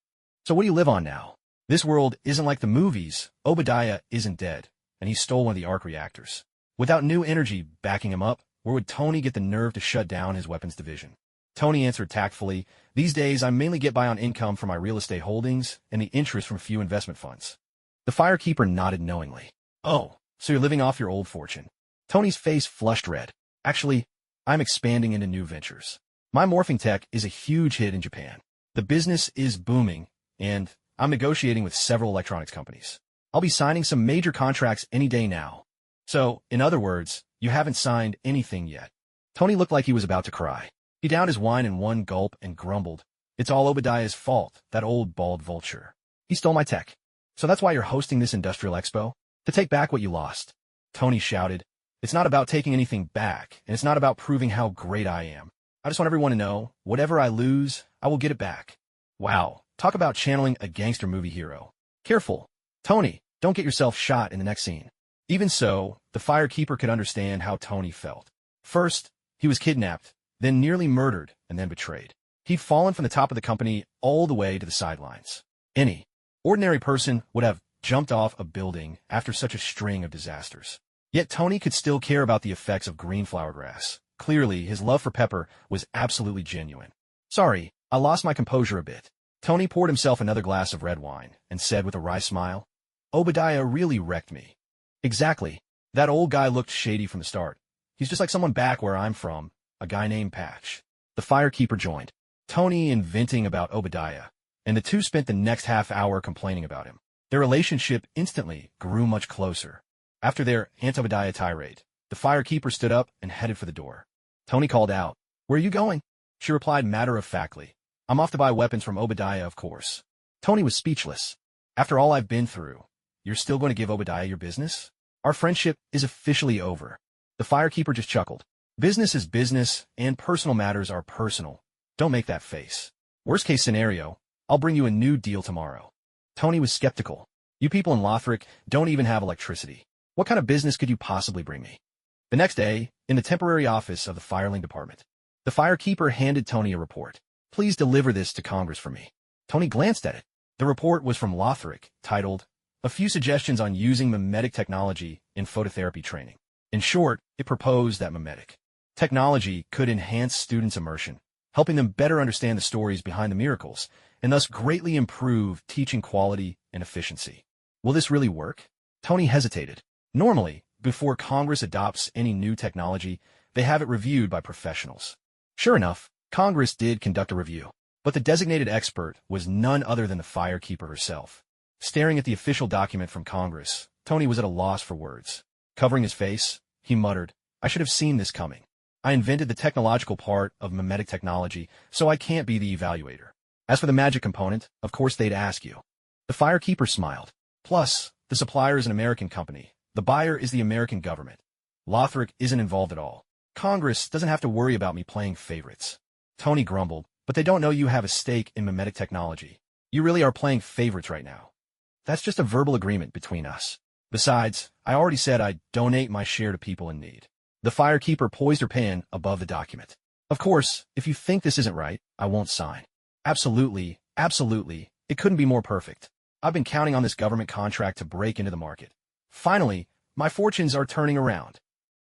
So what do you live on now? This world isn't like the movies. Obadiah isn't dead, and he stole one of the arc reactors. Without new energy backing him up, where would Tony get the nerve to shut down his weapons division? Tony answered tactfully, these days I mainly get by on income from my real estate holdings and the interest from a few investment funds. The firekeeper nodded knowingly. Oh, so you're living off your old fortune. Tony's face flushed red. Actually, I'm expanding into new ventures. My morphing tech is a huge hit in Japan. The business is booming, and I'm negotiating with several electronics companies. I'll be signing some major contracts any day now. So, in other words, you haven't signed anything yet. Tony looked like he was about to cry. He downed his wine in one gulp and grumbled. It's all Obadiah's fault, that old bald vulture. He stole my tech. So that's why you're hosting this industrial expo? To take back what you lost. Tony shouted. It's not about taking anything back, and it's not about proving how great I am. I just want everyone to know, whatever I lose, I will get it back. Wow, talk about channeling a gangster movie hero. Careful. Tony, don't get yourself shot in the next scene. Even so, the firekeeper could understand how Tony felt. First, he was kidnapped, then nearly murdered, and then betrayed. He'd fallen from the top of the company all the way to the sidelines. Any ordinary person would have jumped off a building after such a string of disasters. Yet Tony could still care about the effects of green flower grass. Clearly, his love for Pepper was absolutely genuine. Sorry, I lost my composure a bit. Tony poured himself another glass of red wine and said with a wry smile, Obadiah really wrecked me. Exactly. That old guy looked shady from the start. He's just like someone back where I'm from, a guy named Patch. The firekeeper joined, Tony and venting about Obadiah, and the two spent the next half hour complaining about him. Their relationship instantly grew much closer. After their anti-Obadiah tirade, the firekeeper stood up and headed for the door. Tony called out, Where are you going? She replied matter-of-factly, I'm off to buy weapons from Obadiah, of course. Tony was speechless. After all I've been through, you're still going to give Obadiah your business? Our friendship is officially over. The firekeeper just chuckled. Business is business, and personal matters are personal. Don't make that face. Worst case scenario, I'll bring you a new deal tomorrow. Tony was skeptical. You people in Lothric don't even have electricity. What kind of business could you possibly bring me? The next day, in the temporary office of the fireling department, the firekeeper handed Tony a report. Please deliver this to Congress for me. Tony glanced at it. The report was from Lothric, titled, A Few Suggestions on Using Mimetic Technology in Phototherapy Training. In short, it proposed that mimetic technology could enhance students' immersion, helping them better understand the stories behind the miracles, and thus greatly improve teaching quality and efficiency. Will this really work? Tony hesitated. Normally, before Congress adopts any new technology, they have it reviewed by professionals. Sure enough, Congress did conduct a review, but the designated expert was none other than the firekeeper herself. Staring at the official document from Congress, Tony was at a loss for words. Covering his face, he muttered, I should have seen this coming. I invented the technological part of mimetic technology, so I can't be the evaluator. As for the magic component, of course they'd ask you. The firekeeper smiled. Plus, the supplier is an American company. The buyer is the American government. Lothric isn't involved at all. Congress doesn't have to worry about me playing favorites. Tony grumbled, but they don't know you have a stake in mimetic technology. You really are playing favorites right now. That's just a verbal agreement between us. Besides, I already said I'd donate my share to people in need. The firekeeper poised her pen above the document. Of course, if you think this isn't right, I won't sign. Absolutely, absolutely, it couldn't be more perfect. I've been counting on this government contract to break into the market. Finally, my fortunes are turning around.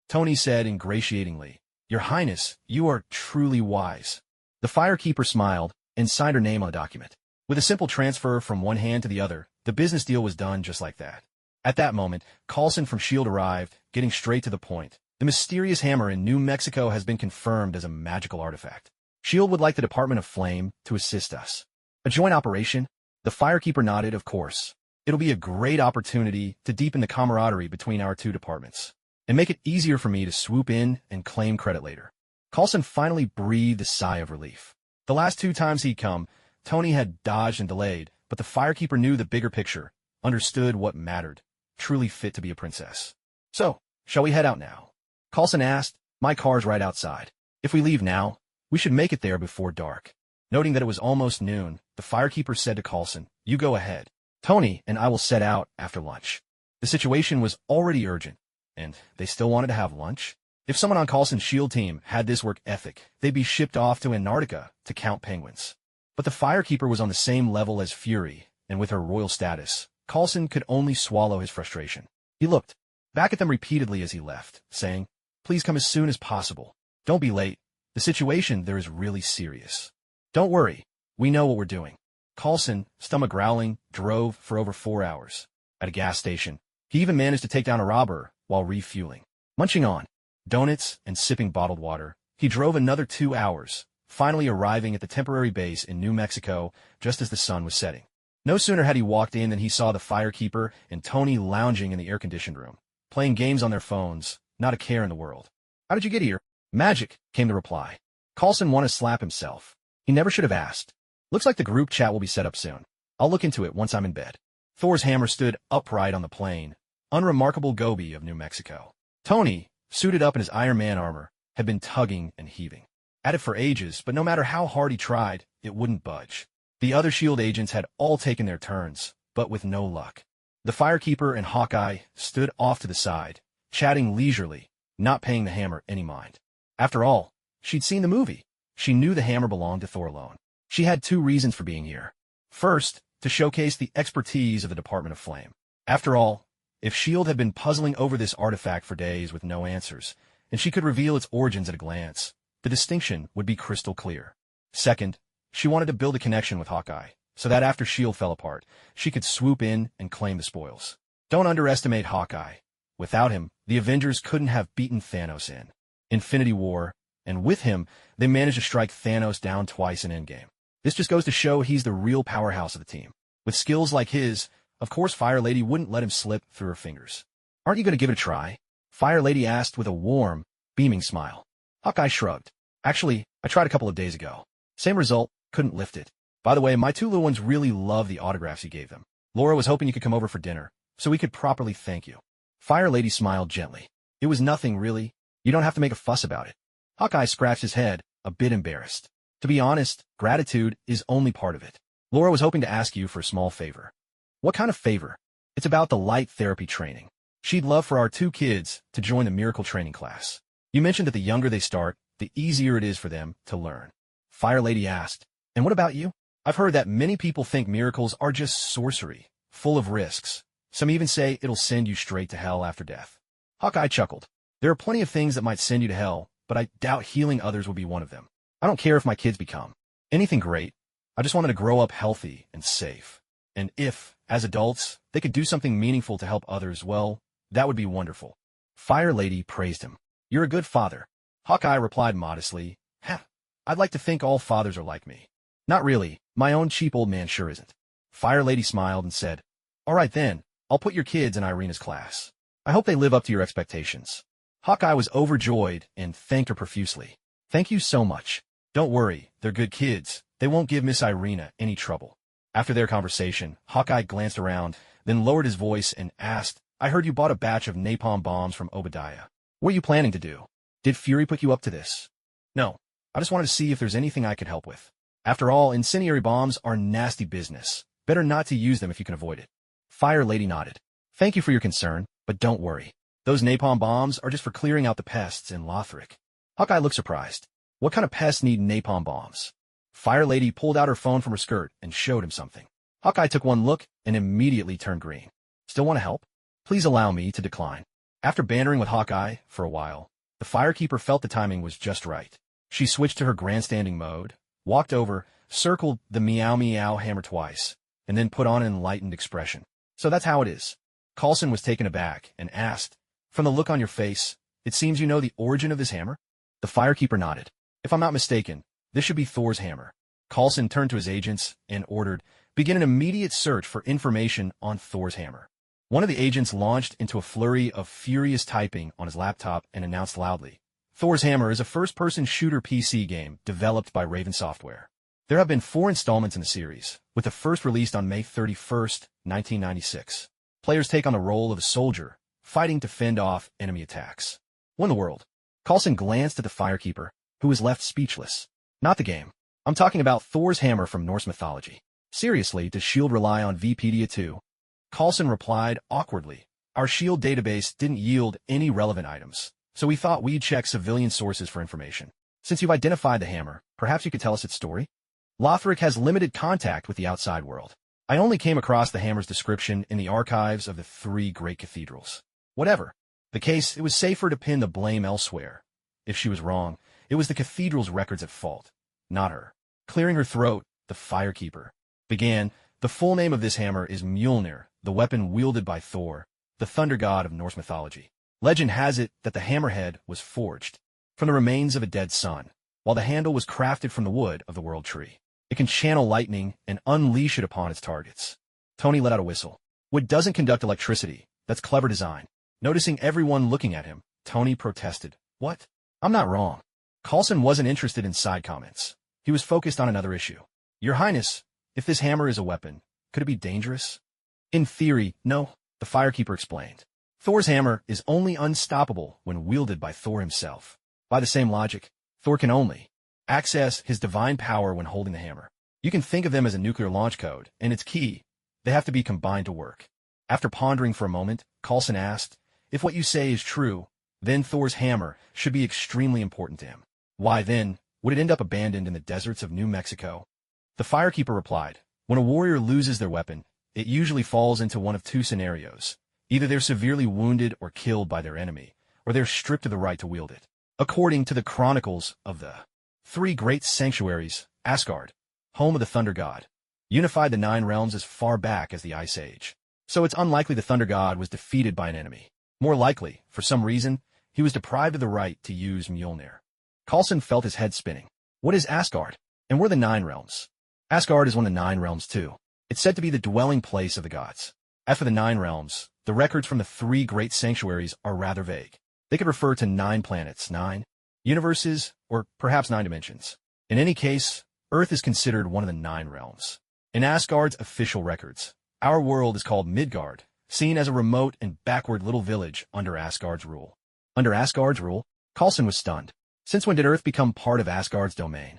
Tony said ingratiatingly, Your Highness, you are truly wise. The firekeeper smiled and signed her name on the document. With a simple transfer from one hand to the other, the business deal was done just like that. At that moment, Coulson from S.H.I.E.L.D. arrived, getting straight to the point. The mysterious hammer in New Mexico has been confirmed as a magical artifact. S.H.I.E.L.D. would like the Department of Flame to assist us. A joint operation? The firekeeper nodded, of course. It'll be a great opportunity to deepen the camaraderie between our two departments, and make it easier for me to swoop in and claim credit later. Coulson finally breathed a sigh of relief. The last 2 times he'd come, Tony had dodged and delayed, but the firekeeper knew the bigger picture, understood what mattered, truly fit to be a princess. So, shall we head out now? Coulson asked. My car's right outside. If we leave now, we should make it there before dark. Noting that it was almost noon, the firekeeper said to Coulson, You go ahead. Tony and I will set out after lunch. The situation was already urgent, and they still wanted to have lunch. If someone on Coulson's S.H.I.E.L.D. team had this work ethic, they'd be shipped off to Antarctica to count penguins. But the firekeeper was on the same level as Fury, and with her royal status, Coulson could only swallow his frustration. He looked back at them repeatedly as he left, saying, Please come as soon as possible. Don't be late. The situation there is really serious. Don't worry. We know what we're doing. Coulson, stomach growling, drove for over 4 hours. At a gas station, he even managed to take down a robber while refueling. Munching on donuts and sipping bottled water, he drove another 2 hours, finally arriving at the temporary base in New Mexico just as the sun was setting. No sooner had he walked in than he saw the firekeeper and Tony lounging in the air-conditioned room, playing games on their phones, not a care in the world. How did you get here? Magic, came the reply. Coulson wanted to slap himself. He never should have asked. Looks like the group chat will be set up soon. I'll look into it once I'm in bed. Thor's hammer stood upright on the plain, unremarkable Gobi of New Mexico. Tony, suited up in his Iron Man armor, had been tugging and heaving at it for ages, but no matter how hard he tried, it wouldn't budge. The other S.H.I.E.L.D. agents had all taken their turns, but with no luck. The firekeeper and Hawkeye stood off to the side, chatting leisurely, not paying the hammer any mind. After all, she'd seen the movie. She knew the hammer belonged to Thor alone. She had 2 reasons for being here. First, to showcase the expertise of the Department of Flame. After all, if S.H.I.E.L.D. had been puzzling over this artifact for days with no answers, and she could reveal its origins at a glance, the distinction would be crystal clear. Second, she wanted to build a connection with Hawkeye, so that after S.H.I.E.L.D. fell apart, she could swoop in and claim the spoils. Don't underestimate Hawkeye. Without him, the Avengers couldn't have beaten Thanos in Infinity War, and with him, they managed to strike Thanos down twice in Endgame. This just goes to show he's the real powerhouse of the team. With skills like his, of course Fire Lady wouldn't let him slip through her fingers. Aren't you going to give it a try? Fire Lady asked with a warm, beaming smile. Hawkeye shrugged. Actually, I tried a couple of days ago. Same result, couldn't lift it. By the way, my 2 little ones really love the autographs you gave them. Laura was hoping you could come over for dinner, so we could properly thank you. Fire Lady smiled gently. It was nothing, really. You don't have to make a fuss about it. Hawkeye scratched his head, a bit embarrassed. To be honest, gratitude is only part of it. Laura was hoping to ask you for a small favor. What kind of favor? It's about the light therapy training. She'd love for our 2 kids to join the miracle training class. You mentioned that the younger they start, the easier it is for them to learn. Fire Lady asked, and what about you? I've heard that many people think miracles are just sorcery, full of risks. Some even say it'll send you straight to hell after death. Hawkeye chuckled. There are plenty of things that might send you to hell, but I doubt healing others will be one of them. I don't care if my kids become anything great. I just want them to grow up healthy and safe. And if, as adults, they could do something meaningful to help others, well, that would be wonderful. Fire Lady praised him. You're a good father. Hawkeye replied modestly, I'd like to think all fathers are like me. Not really, my own cheap old man sure isn't. Fire Lady smiled and said, all right then, I'll put your kids in Irina's class. I hope they live up to your expectations. Hawkeye was overjoyed and thanked her profusely. Thank you so much. Don't worry, they're good kids. They won't give Miss Irina any trouble. After their conversation, Hawkeye glanced around, then lowered his voice and asked, I heard you bought a batch of napalm bombs from Obadiah. What are you planning to do? Did Fury put you up to this? No, I just wanted to see if there's anything I could help with. After all, incendiary bombs are nasty business. Better not to use them if you can avoid it. Fire Lady nodded. Thank you for your concern, but don't worry. Those napalm bombs are just for clearing out the pests in Lothric. Hawkeye looked surprised. What kind of pests need napalm bombs? Fire Lady pulled out her phone from her skirt and showed him something. Hawkeye took one look and immediately turned green. Still want to help? Please allow me to decline. After bantering with Hawkeye for a while, the Firekeeper felt the timing was just right. She switched to her grandstanding mode, walked over, circled the meow meow hammer twice, and then put on an enlightened expression. So that's how it is. Coulson was taken aback and asked, from the look on your face, it seems you know the origin of this hammer? The Firekeeper nodded. If I'm not mistaken, this should be Thor's hammer. Coulson turned to his agents and ordered, begin an immediate search for information on Thor's hammer. One of the agents launched into a flurry of furious typing on his laptop and announced loudly, Thor's Hammer is a first-person shooter PC game developed by Raven Software. There have been 4 installments in the series, with the first released on May 31st, 1996. Players take on the role of a soldier, fighting to fend off enemy attacks. What in the world? Coulson glanced at the Firekeeper, who was left speechless. Not the game. I'm talking about Thor's Hammer from Norse mythology. Seriously, does S.H.I.E.L.D. rely on Wikipedia too? Coulson replied awkwardly. Our S.H.I.E.L.D. database didn't yield any relevant items, so we thought we'd check civilian sources for information. Since you've identified the hammer, perhaps you could tell us its story? Lothric has limited contact with the outside world. I only came across the hammer's description in the archives of the 3 great cathedrals. Whatever the case, it was safer to pin the blame elsewhere. If she was wrong, it was the cathedral's records at fault, not her. Clearing her throat, the Firekeeper began, the full name of this hammer is Mjolnir, the weapon wielded by Thor, the thunder god of Norse mythology. Legend has it that the hammerhead was forged from the remains of a dead son, while the handle was crafted from the wood of the world tree. It can channel lightning and unleash it upon its targets. Tony let out a whistle. Wood doesn't conduct electricity. That's clever design. Noticing everyone looking at him, Tony protested. What? I'm not wrong. Coulson wasn't interested in side comments. He was focused on another issue. Your Highness, if this hammer is a weapon, could it be dangerous? In theory, no, the Firekeeper explained. Thor's hammer is only unstoppable when wielded by Thor himself. By the same logic, Thor can only access his divine power when holding the hammer. You can think of them as a nuclear launch code, and it's key. They have to be combined to work. After pondering for a moment, Coulson asked, if what you say is true, then Thor's hammer should be extremely important to him. Why then, would it end up abandoned in the deserts of New Mexico? The Firekeeper replied, when a warrior loses their weapon, it usually falls into one of 2 scenarios. Either they're severely wounded or killed by their enemy, or they're stripped of the right to wield it. According to the chronicles of the 3 great sanctuaries, Asgard, home of the Thunder God, unified the 9 realms as far back as the Ice Age. So it's unlikely the Thunder God was defeated by an enemy. More likely, for some reason, he was deprived of the right to use Mjolnir. Coulson felt his head spinning. What is Asgard? And what are the 9 realms? Asgard is one of the 9 realms too. It's said to be the dwelling place of the gods. As for the 9 realms, the records from the 3 great sanctuaries are rather vague. They could refer to 9 planets, 9 universes, or perhaps 9 dimensions. In any case, Earth is considered one of the 9 realms. In Asgard's official records, our world is called Midgard, seen as a remote and backward little village under Asgard's rule. Under Asgard's rule, Coulson was stunned. Since when did Earth become part of Asgard's domain?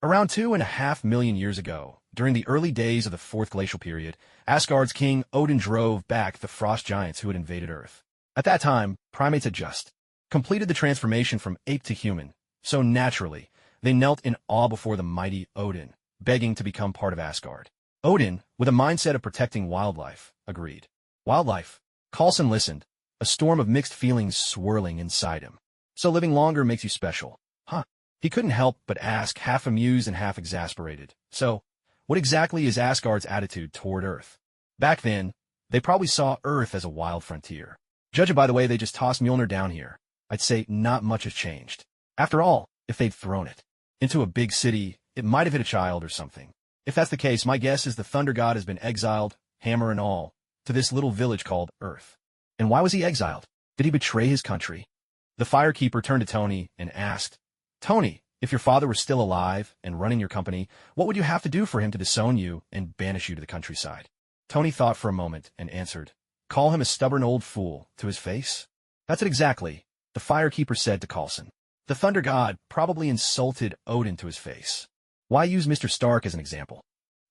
Around 2.5 million years ago, During the early days of the Fourth Glacial Period, Asgard's king Odin drove back the frost giants who had invaded Earth. At that time, primates had just completed the transformation from ape to human, so naturally, they knelt in awe before the mighty Odin, begging to become part of Asgard. Odin, with a mindset of protecting wildlife, agreed. Wildlife? Coulson listened, a storm of mixed feelings swirling inside him. So living longer makes you special, huh? He couldn't help but ask, half amused and half exasperated. So, what exactly is Asgard's attitude toward Earth? Back then, they probably saw Earth as a wild frontier. Judging by the way they just tossed Mjolnir down here, I'd say not much has changed. After all, if they'd thrown it into a big city, it might have hit a child or something. If that's the case, my guess is the Thunder God has been exiled, hammer and all, to this little village called Earth. And why was he exiled? Did he betray his country? The Firekeeper turned to Tony and asked, Tony, if your father were still alive and running your company, what would you have to do for him to disown you and banish you to the countryside? Tony thought for a moment and answered, call him a stubborn old fool to his face? That's it exactly, the Firekeeper said to Coulson. The Thunder God probably insulted Odin to his face. Why use Mr. Stark as an example?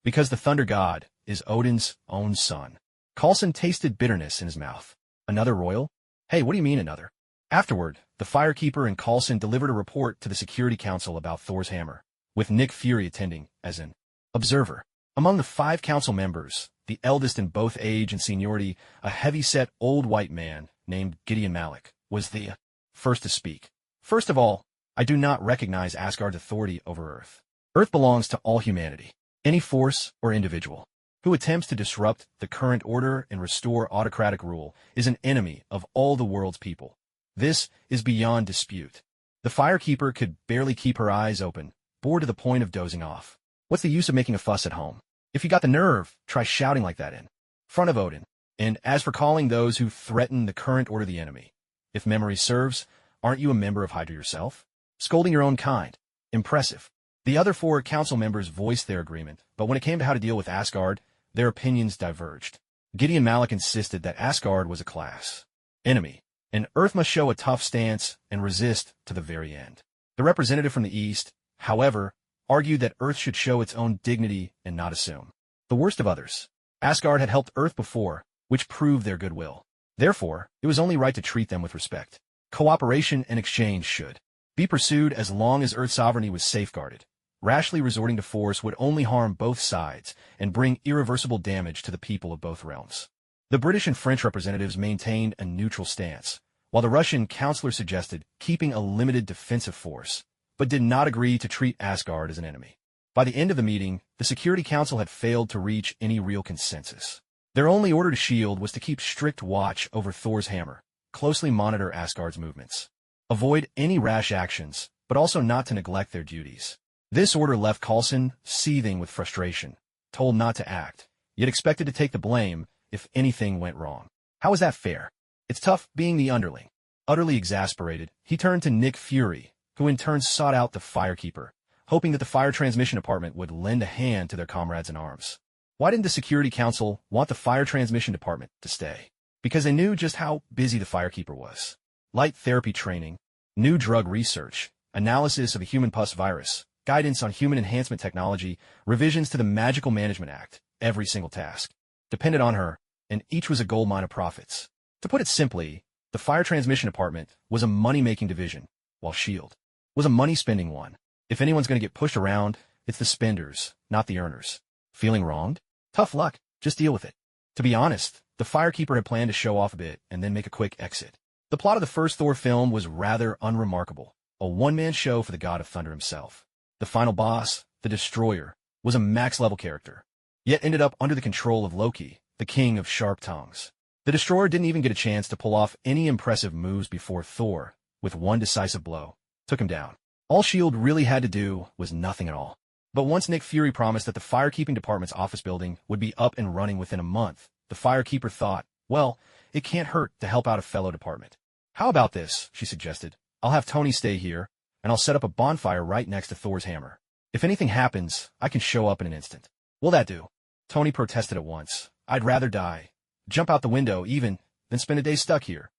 Because the Thunder God is Odin's own son. Coulson tasted bitterness in his mouth. Another royal? Hey, what do you mean another? Afterward, the Firekeeper and Coulson delivered a report to the Security Council about Thor's hammer, with Nick Fury attending as an observer. Among the 5 council members, the eldest in both age and seniority, a heavy-set old white man named Gideon Malik, was the first to speak. First of all, I do not recognize Asgard's authority over Earth. Earth belongs to all humanity. Any force or individual who attempts to disrupt the current order and restore autocratic rule is an enemy of all the world's people. This is beyond dispute. The Firekeeper could barely keep her eyes open, bored to the point of dozing off. What's the use of making a fuss at home? If you got the nerve, try shouting like that in front of Odin. And as for calling those who threaten the current order the enemy, if memory serves, aren't you a member of Hydra yourself? Scolding your own kind. Impressive. The other 4 council members voiced their agreement, but when it came to how to deal with Asgard, their opinions diverged. Gideon Malik insisted that Asgard was a class enemy, and Earth must show a tough stance and resist to the very end. The representative from the East, however, argued that Earth should show its own dignity and not assume the worst of others. Asgard had helped Earth before, which proved their goodwill. Therefore, it was only right to treat them with respect. Cooperation and exchange should be pursued as long as Earth's sovereignty was safeguarded. Rashly resorting to force would only harm both sides and bring irreversible damage to the people of both realms. The British and French representatives maintained a neutral stance, while the Russian counselor suggested keeping a limited defensive force, but did not agree to treat Asgard as an enemy. By the end of the meeting, the Security Council had failed to reach any real consensus. Their only order to S.H.I.E.L.D. was to keep strict watch over Thor's hammer, closely monitor Asgard's movements, avoid any rash actions, but also not to neglect their duties. This order left Coulson seething with frustration, told not to act, yet expected to take the blame if anything went wrong. How is that fair? It's tough being the underling. Utterly exasperated, he turned to Nick Fury, who in turn sought out the Firekeeper, hoping that the Fire Transmission Department would lend a hand to their comrades in arms. Why didn't the Security Council want the Fire Transmission Department to stay? Because they knew just how busy the Firekeeper was. Light therapy training, new drug research, analysis of the human pus virus, guidance on human enhancement technology, revisions to the Magical Management Act, every single task depended on her, and each was a goldmine of profits. To put it simply, the Fire Transmission Department was a money-making division, while S.H.I.E.L.D. was a money-spending one. If anyone's going to get pushed around, it's the spenders, not the earners. Feeling wronged? Tough luck, just deal with it. To be honest, the Firekeeper had planned to show off a bit and then make a quick exit. The plot of the first Thor film was rather unremarkable, a one-man show for the God of Thunder himself. The final boss, the Destroyer, was a max-level character, yet ended up under the control of Loki, the king of sharp tongues. The Destroyer didn't even get a chance to pull off any impressive moves before Thor, with one decisive blow, took him down. All S.H.I.E.L.D. really had to do was nothing at all. But once Nick Fury promised that the Firekeeping Department's office building would be up and running within a month, the Firekeeper thought, well, it can't hurt to help out a fellow department. How about this, she suggested. I'll have Tony stay here, and I'll set up a bonfire right next to Thor's hammer. If anything happens, I can show up in an instant. Will that do? Tony protested at once. I'd rather die, jump out the window even, than spend a day stuck here.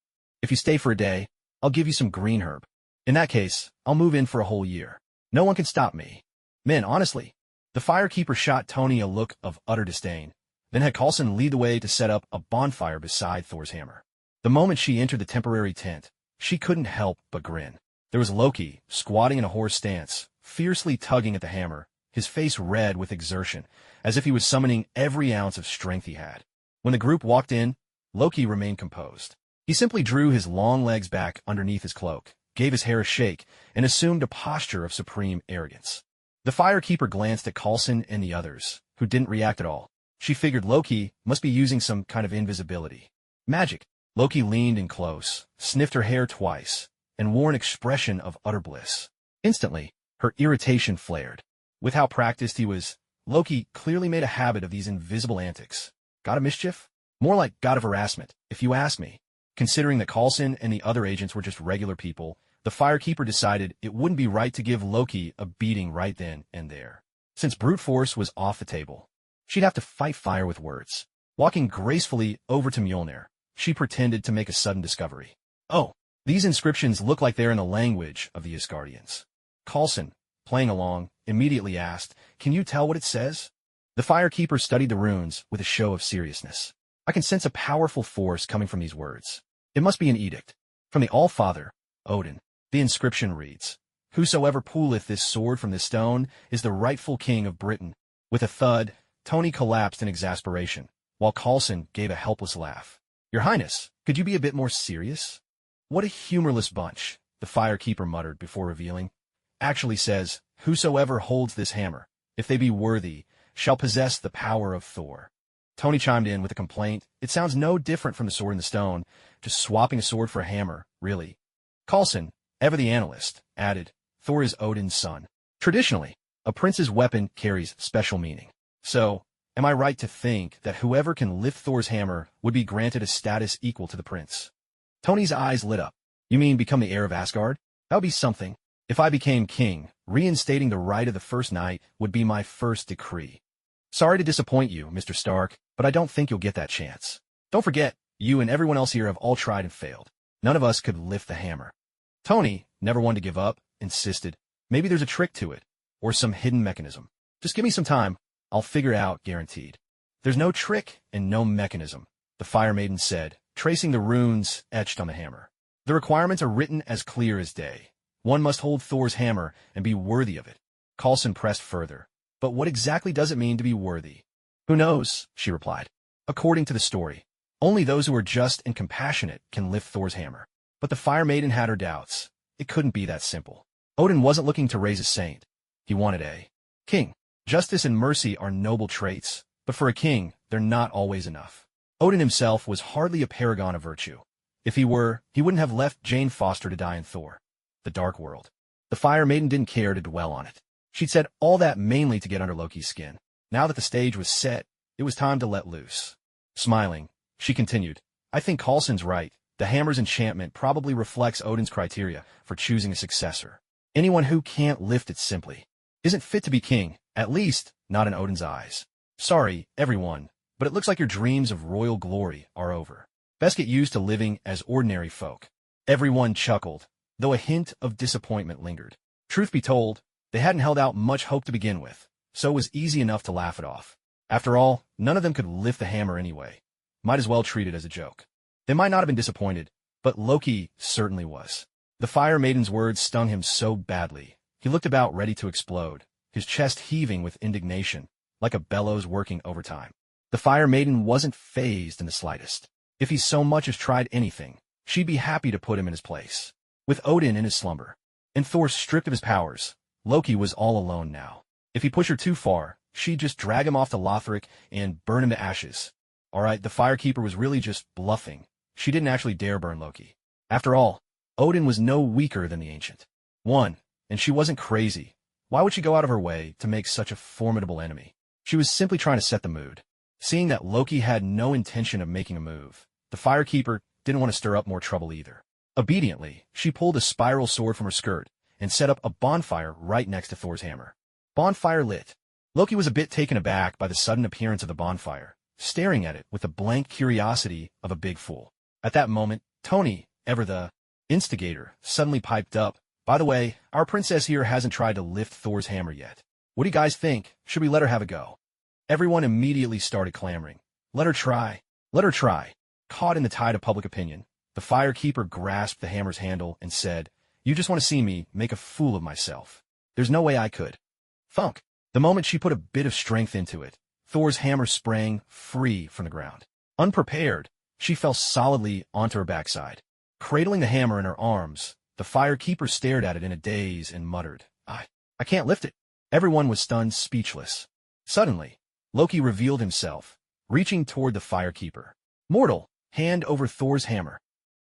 If you stay for a day, I'll give you some green herb. In that case, I'll move in for a whole year. No one can stop me. Men, honestly, The firekeeper shot Tony a look of utter disdain, then had Coulson lead the way to set up a bonfire beside Thor's hammer. The moment she entered the temporary tent, she couldn't help but grin. There was Loki, squatting in a horse stance, fiercely tugging at the hammer, his face red with exertion, as if he was summoning every ounce of strength he had. When the group walked in, Loki remained composed. He simply drew his long legs back underneath his cloak, gave his hair a shake, and assumed a posture of supreme arrogance. The firekeeper glanced at Coulson and the others, who didn't react at all. She figured Loki must be using some kind of invisibility. Magic. Loki leaned in close, sniffed her hair twice, and wore an expression of utter bliss. Instantly, her irritation flared. With how practiced he was, Loki clearly made a habit of these invisible antics. God of mischief? More like God of harassment, if you ask me. Considering that Coulson and the other agents were just regular people, the firekeeper decided it wouldn't be right to give Loki a beating right then and there. Since brute force was off the table, she'd have to fight fire with words. Walking gracefully over to Mjolnir, she pretended to make a sudden discovery. Oh, these inscriptions look like they're in the language of the Asgardians. Coulson, playing along, immediately asked, "Can you tell what it says?" The firekeeper studied the runes with a show of seriousness. "I can sense a powerful force coming from these words. It must be an edict. From the All-Father, Odin." The inscription reads, "Whosoever pulleth this sword from this stone is the rightful king of Britain." With a thud, Tony collapsed in exasperation, while Coulson gave a helpless laugh. "Your Highness, could you be a bit more serious?" "What a humorless bunch," the firekeeper muttered before revealing. "Actually says, whosoever holds this hammer, if they be worthy, shall possess the power of Thor." Tony chimed in with a complaint. "It sounds no different from the sword in the stone, just swapping a sword for a hammer, really." Coulson, ever the analyst, added, "Thor is Odin's son. Traditionally, a prince's weapon carries special meaning. So, am I right to think that whoever can lift Thor's hammer would be granted a status equal to the prince?" Tony's eyes lit up. "You mean become the heir of Asgard? That would be something. If I became king, reinstating the right of the first knight would be my first decree. Sorry to disappoint you, Mr. Stark, but I don't think you'll get that chance. Don't forget, you and everyone else here have all tried and failed. None of us could lift the hammer." Tony, never one to give up, insisted, "Maybe there's a trick to it, or some hidden mechanism. Just give me some time, I'll figure it out, guaranteed." "There's no trick and no mechanism," the Fire Maiden said, tracing the runes etched on the hammer. "The requirements are written as clear as day. One must hold Thor's hammer and be worthy of it." Coulson pressed further. "But what exactly does it mean to be worthy?" "Who knows?" she replied. "According to the story, only those who are just and compassionate can lift Thor's hammer." But the Fire Maiden had her doubts. It couldn't be that simple. Odin wasn't looking to raise a saint. He wanted a king. Justice and mercy are noble traits, but for a king, they're not always enough. Odin himself was hardly a paragon of virtue. If he were, he wouldn't have left Jane Foster to die in Thor, the Dark World. The Fire Maiden didn't care to dwell on it. She'd said all that mainly to get under Loki's skin. Now that the stage was set, it was time to let loose. Smiling, she continued, "I think Coulson's right. The hammer's enchantment probably reflects Odin's criteria for choosing a successor. Anyone who can't lift it simply isn't fit to be king, at least not in Odin's eyes. Sorry, everyone, but it looks like your dreams of royal glory are over. Best get used to living as ordinary folk." Everyone chuckled, though a hint of disappointment lingered. Truth be told, they hadn't held out much hope to begin with, so it was easy enough to laugh it off. After all, none of them could lift the hammer anyway. Might as well treat it as a joke. They might not have been disappointed, but Loki certainly was. The Fire Maiden's words stung him so badly, he looked about ready to explode, his chest heaving with indignation, like a bellows working overtime. The Fire Maiden wasn't fazed in the slightest. If he so much as tried anything, she'd be happy to put him in his place. With Odin in his slumber, and Thor stripped of his powers, Loki was all alone now. If he pushed her too far, she'd just drag him off to Lothric and burn him to ashes. Alright, the Firekeeper was really just bluffing. She didn't actually dare burn Loki. After all, Odin was no weaker than the Ancient One, and she wasn't crazy. Why would she go out of her way to make such a formidable enemy? She was simply trying to set the mood. Seeing that Loki had no intention of making a move, the Firekeeper didn't want to stir up more trouble either. Obediently, she pulled a spiral sword from her skirt and set up a bonfire right next to Thor's hammer. Bonfire lit. Loki was a bit taken aback by the sudden appearance of the bonfire, staring at it with the blank curiosity of a big fool. At that moment, Tony, ever the instigator, suddenly piped up, "By the way, our princess here hasn't tried to lift Thor's hammer yet." What do you guys think? Should we let her have a go? Everyone immediately started clamoring. Let her try. Let her try. Caught in the tide of public opinion, the firekeeper grasped the hammer's handle and said, "You just want to see me make a fool of myself. There's no way I could." Thunk. The moment she put a bit of strength into it, Thor's hammer sprang free from the ground. Unprepared, she fell solidly onto her backside. Cradling the hammer in her arms, the firekeeper stared at it in a daze and muttered, I can't lift it." Everyone was stunned speechless. Suddenly, Loki revealed himself, reaching toward the firekeeper. "Mortal, hand over Thor's hammer."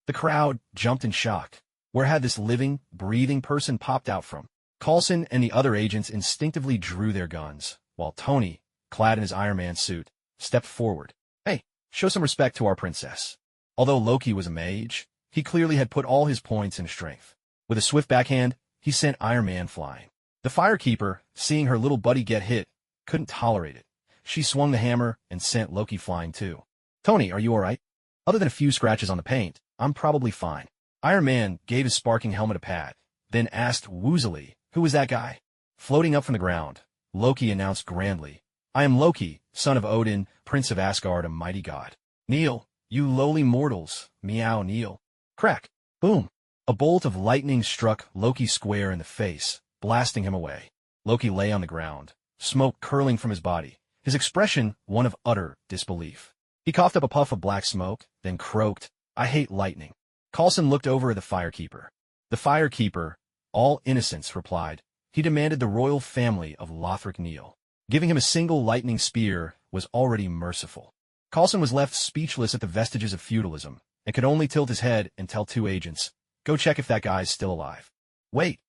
The crowd jumped in shock. Where had this living, breathing person popped out from? Coulson and the other agents instinctively drew their guns, while Tony, clad in his Iron Man suit, stepped forward. "Hey, show some respect to our princess." Although Loki was a mage, he clearly had put all his points into strength. With a swift backhand, he sent Iron Man flying. The firekeeper, seeing her little buddy get hit, couldn't tolerate it. She swung the hammer and sent Loki flying too. "Tony, are you all right?" "Other than a few scratches on the paint, I'm probably fine." Iron Man gave his sparking helmet a pat, then asked woozily, "Who was that guy?" Floating up from the ground, Loki announced grandly, "I am Loki, son of Odin, prince of Asgard, a mighty god. Kneel, you lowly mortals, meow kneel." Crack! Boom! A bolt of lightning struck Loki square in the face, blasting him away. Loki lay on the ground, smoke curling from his body, his expression one of utter disbelief. He coughed up a puff of black smoke, then croaked, "I hate lightning." Coulson looked over at the firekeeper. The firekeeper, all innocence, replied. He demanded the royal family of Lothric kneel. Giving him a single lightning spear was already merciful. Coulson was left speechless at the vestiges of feudalism, and could only tilt his head and tell two agents, "Go check if that guy's still alive." Wait!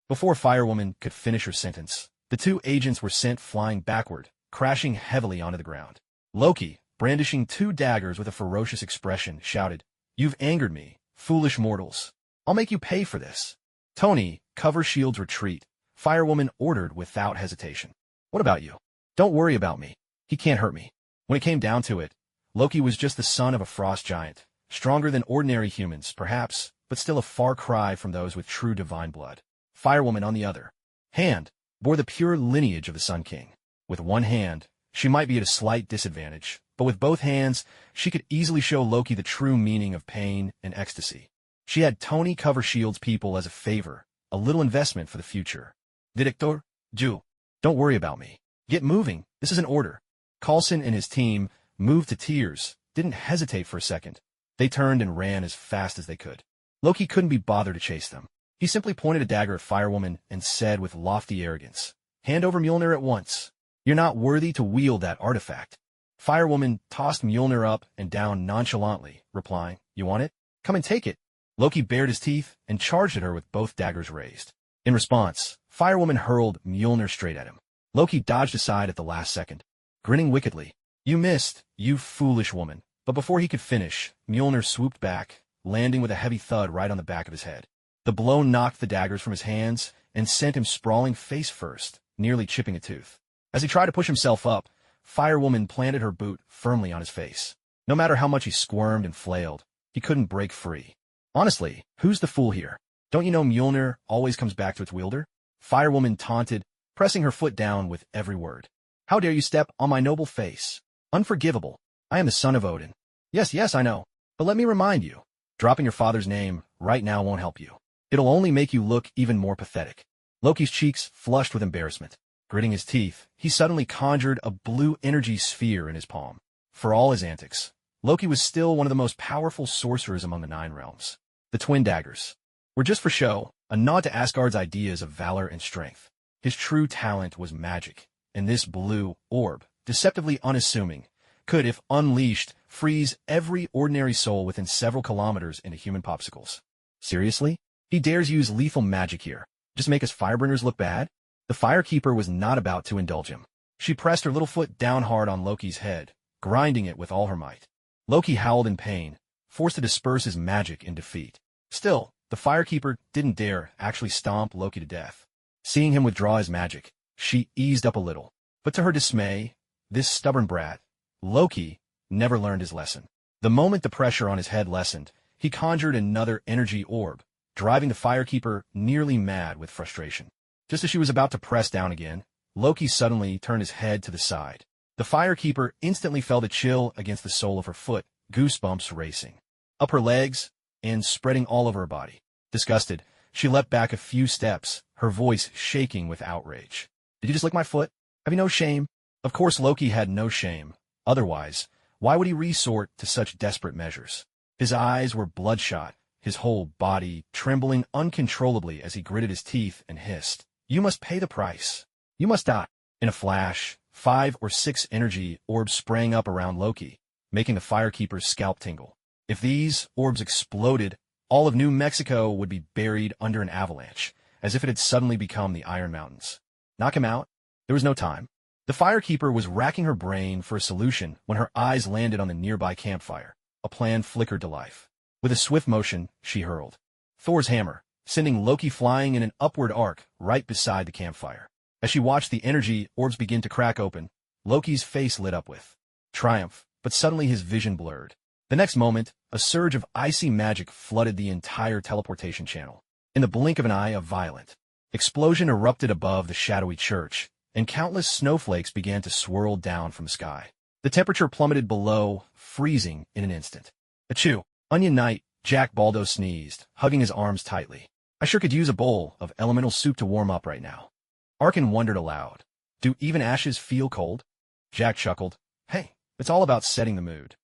Before Firewoman could finish her sentence, the two agents were sent flying backward, crashing heavily onto the ground. Loki, brandishing two daggers with a ferocious expression, shouted, "You've angered me, foolish mortals. I'll make you pay for this." "Tony, cover Shield's retreat," Firewoman ordered without hesitation. "What about you?" "Don't worry about me. He can't hurt me." When it came down to it, Loki was just the son of a frost giant, stronger than ordinary humans, perhaps, but still a far cry from those with true divine blood. Firewoman, on the other hand, bore the pure lineage of the Sun King. With one hand, she might be at a slight disadvantage, but with both hands, she could easily show Loki the true meaning of pain and ecstasy. She had Tony cover Shield's people as a favor, a little investment for the future. "Director, Jew, don't worry about me. Get moving, this is an order." Coulson and his team, moved to tears, didn't hesitate for a second. They turned and ran as fast as they could. Loki couldn't be bothered to chase them. He simply pointed a dagger at Firewoman and said with lofty arrogance, "Hand over Mjolnir at once. You're not worthy to wield that artifact." Firewoman tossed Mjolnir up and down nonchalantly, replying, "You want it? Come and take it." Loki bared his teeth and charged at her with both daggers raised. In response, Firewoman hurled Mjolnir straight at him. Loki dodged aside at the last second, grinning wickedly. "You missed, you foolish woman." But before he could finish, Mjolnir swooped back, landing with a heavy thud right on the back of his head. The blow knocked the daggers from his hands and sent him sprawling face first, nearly chipping a tooth. As he tried to push himself up, Firewoman planted her boot firmly on his face. No matter how much he squirmed and flailed, he couldn't break free. "Honestly, who's the fool here? Don't you know Mjolnir always comes back to its wielder?" Firewoman taunted, pressing her foot down with every word. "How dare you step on my noble face? Unforgivable. I am the son of Odin." Yes, I know. But let me remind you, dropping your father's name right now won't help you. It'll only make you look even more pathetic." Loki's cheeks flushed with embarrassment. Gritting his teeth, he suddenly conjured a blue energy sphere in his palm. For all his antics, Loki was still one of the most powerful sorcerers among the Nine Realms. The twin daggers were just for show, a nod to Asgard's ideas of valor and strength. His true talent was magic, and this blue orb, deceptively unassuming, could, if unleashed, freeze every ordinary soul within several kilometers into human popsicles. Seriously? He dares use lethal magic here. Just make us firebringers look bad? The firekeeper was not about to indulge him. She pressed her little foot down hard on Loki's head, grinding it with all her might. Loki howled in pain, forced to disperse his magic in defeat. Still, the firekeeper didn't dare actually stomp Loki to death. Seeing him withdraw his magic, she eased up a little. But to her dismay, this stubborn brat, Loki, never learned his lesson. The moment the pressure on his head lessened, he conjured another energy orb, driving the firekeeper nearly mad with frustration. Just as she was about to press down again, Loki suddenly turned his head to the side. The firekeeper instantly felt a chill against the sole of her foot, goosebumps racing up her legs and spreading all over her body. Disgusted, she leapt back a few steps, her voice shaking with outrage. "Did you just lick my foot? Have you no shame?" Of course Loki had no shame. Otherwise, why would he resort to such desperate measures? His eyes were bloodshot, his whole body trembling uncontrollably as he gritted his teeth and hissed, "You must pay the price. You must die." In a flash, 5 or 6 energy orbs sprang up around Loki, making the firekeeper's scalp tingle. If these orbs exploded, all of New Mexico would be buried under an avalanche, as if it had suddenly become the Iron Mountains. Knock him out? There was no time. The firekeeper was racking her brain for a solution when her eyes landed on the nearby campfire. A plan flickered to life. With a swift motion, she hurled Thor's hammer, sending Loki flying in an upward arc right beside the campfire. As she watched the energy orbs begin to crack open, Loki's face lit up with triumph, but suddenly his vision blurred. The next moment, a surge of icy magic flooded the entire teleportation channel. In the blink of an eye, a violent explosion erupted above the shadowy church, and countless snowflakes began to swirl down from the sky. The temperature plummeted below freezing in an instant. Achoo! Onion Knight, Jack Baldo sneezed, hugging his arms tightly. "I sure could use a bowl of elemental soup to warm up right now." Arkin wondered aloud. "Do even ashes feel cold?" Jack chuckled. "Hey, it's all about setting the mood."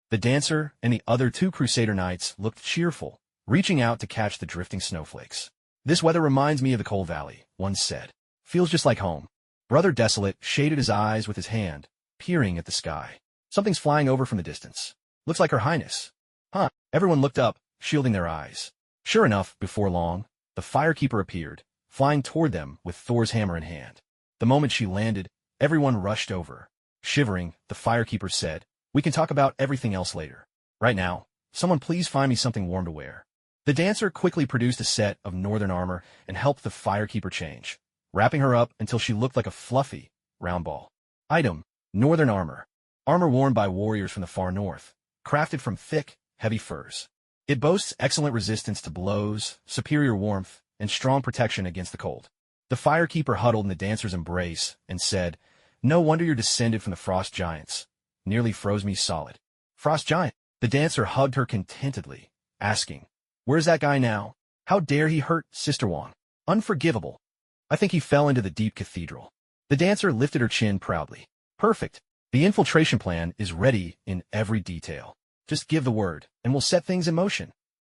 The dancer and the other 2 Crusader Knights looked cheerful, reaching out to catch the drifting snowflakes. "This weather reminds me of the Cold Valley," one said. "Feels just like home." Brother Desolate shaded his eyes with his hand, peering at the sky. "Something's flying over from the distance. Looks like Her Highness." "Huh." Everyone looked up, shielding their eyes. Sure enough, before long, the firekeeper appeared, flying toward them with Thor's hammer in hand. The moment she landed, everyone rushed over. Shivering, the firekeeper said, "We can talk about everything else later. Right now, someone please find me something warm to wear." The dancer quickly produced a set of northern armor and helped the firekeeper change, wrapping her up until she looked like a fluffy, round ball. Item: northern armor. Armor worn by warriors from the far north, crafted from thick, heavy furs. It boasts excellent resistance to blows, superior warmth, and strong protection against the cold. The firekeeper huddled in the dancer's embrace and said, "No wonder you're descended from the frost giants. Nearly froze me solid." "Frost giant?" The dancer hugged her contentedly, asking, "Where's that guy now? How dare he hurt Sister Wong? Unforgivable." "I think he fell into the deep cathedral." The dancer lifted her chin proudly. "Perfect. The infiltration plan is ready in every detail. Just give the word, and we'll set things in motion."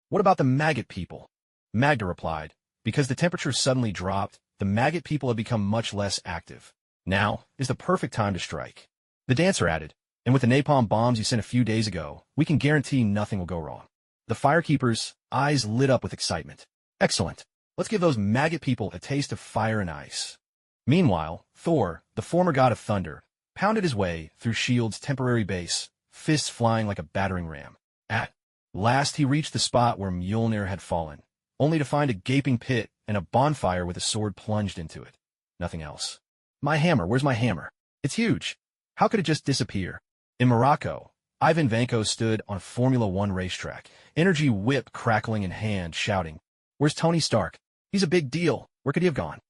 "What about the maggot people?" Magda replied. Because the temperature suddenly dropped, the maggot people had become much less active. "Now is the perfect time to strike." The dancer added, "And with the napalm bombs you sent a few days ago, we can guarantee nothing will go wrong." The firekeeper's eyes lit up with excitement. "Excellent. Let's give those maggot people a taste of fire and ice." Meanwhile, Thor, the former god of thunder, pounded his way through S.H.I.E.L.D.'s temporary base, fists flying like a battering ram. At last he reached the spot where Mjolnir had fallen, only to find a gaping pit and a bonfire with a sword plunged into it. Nothing else. "My hammer, where's my hammer? It's huge. How could it just disappear?" In Morocco, Ivan Vanko stood on a Formula One racetrack, energy whip crackling in hand, shouting, "Where's Tony Stark? He's a big deal. Where could he have gone?"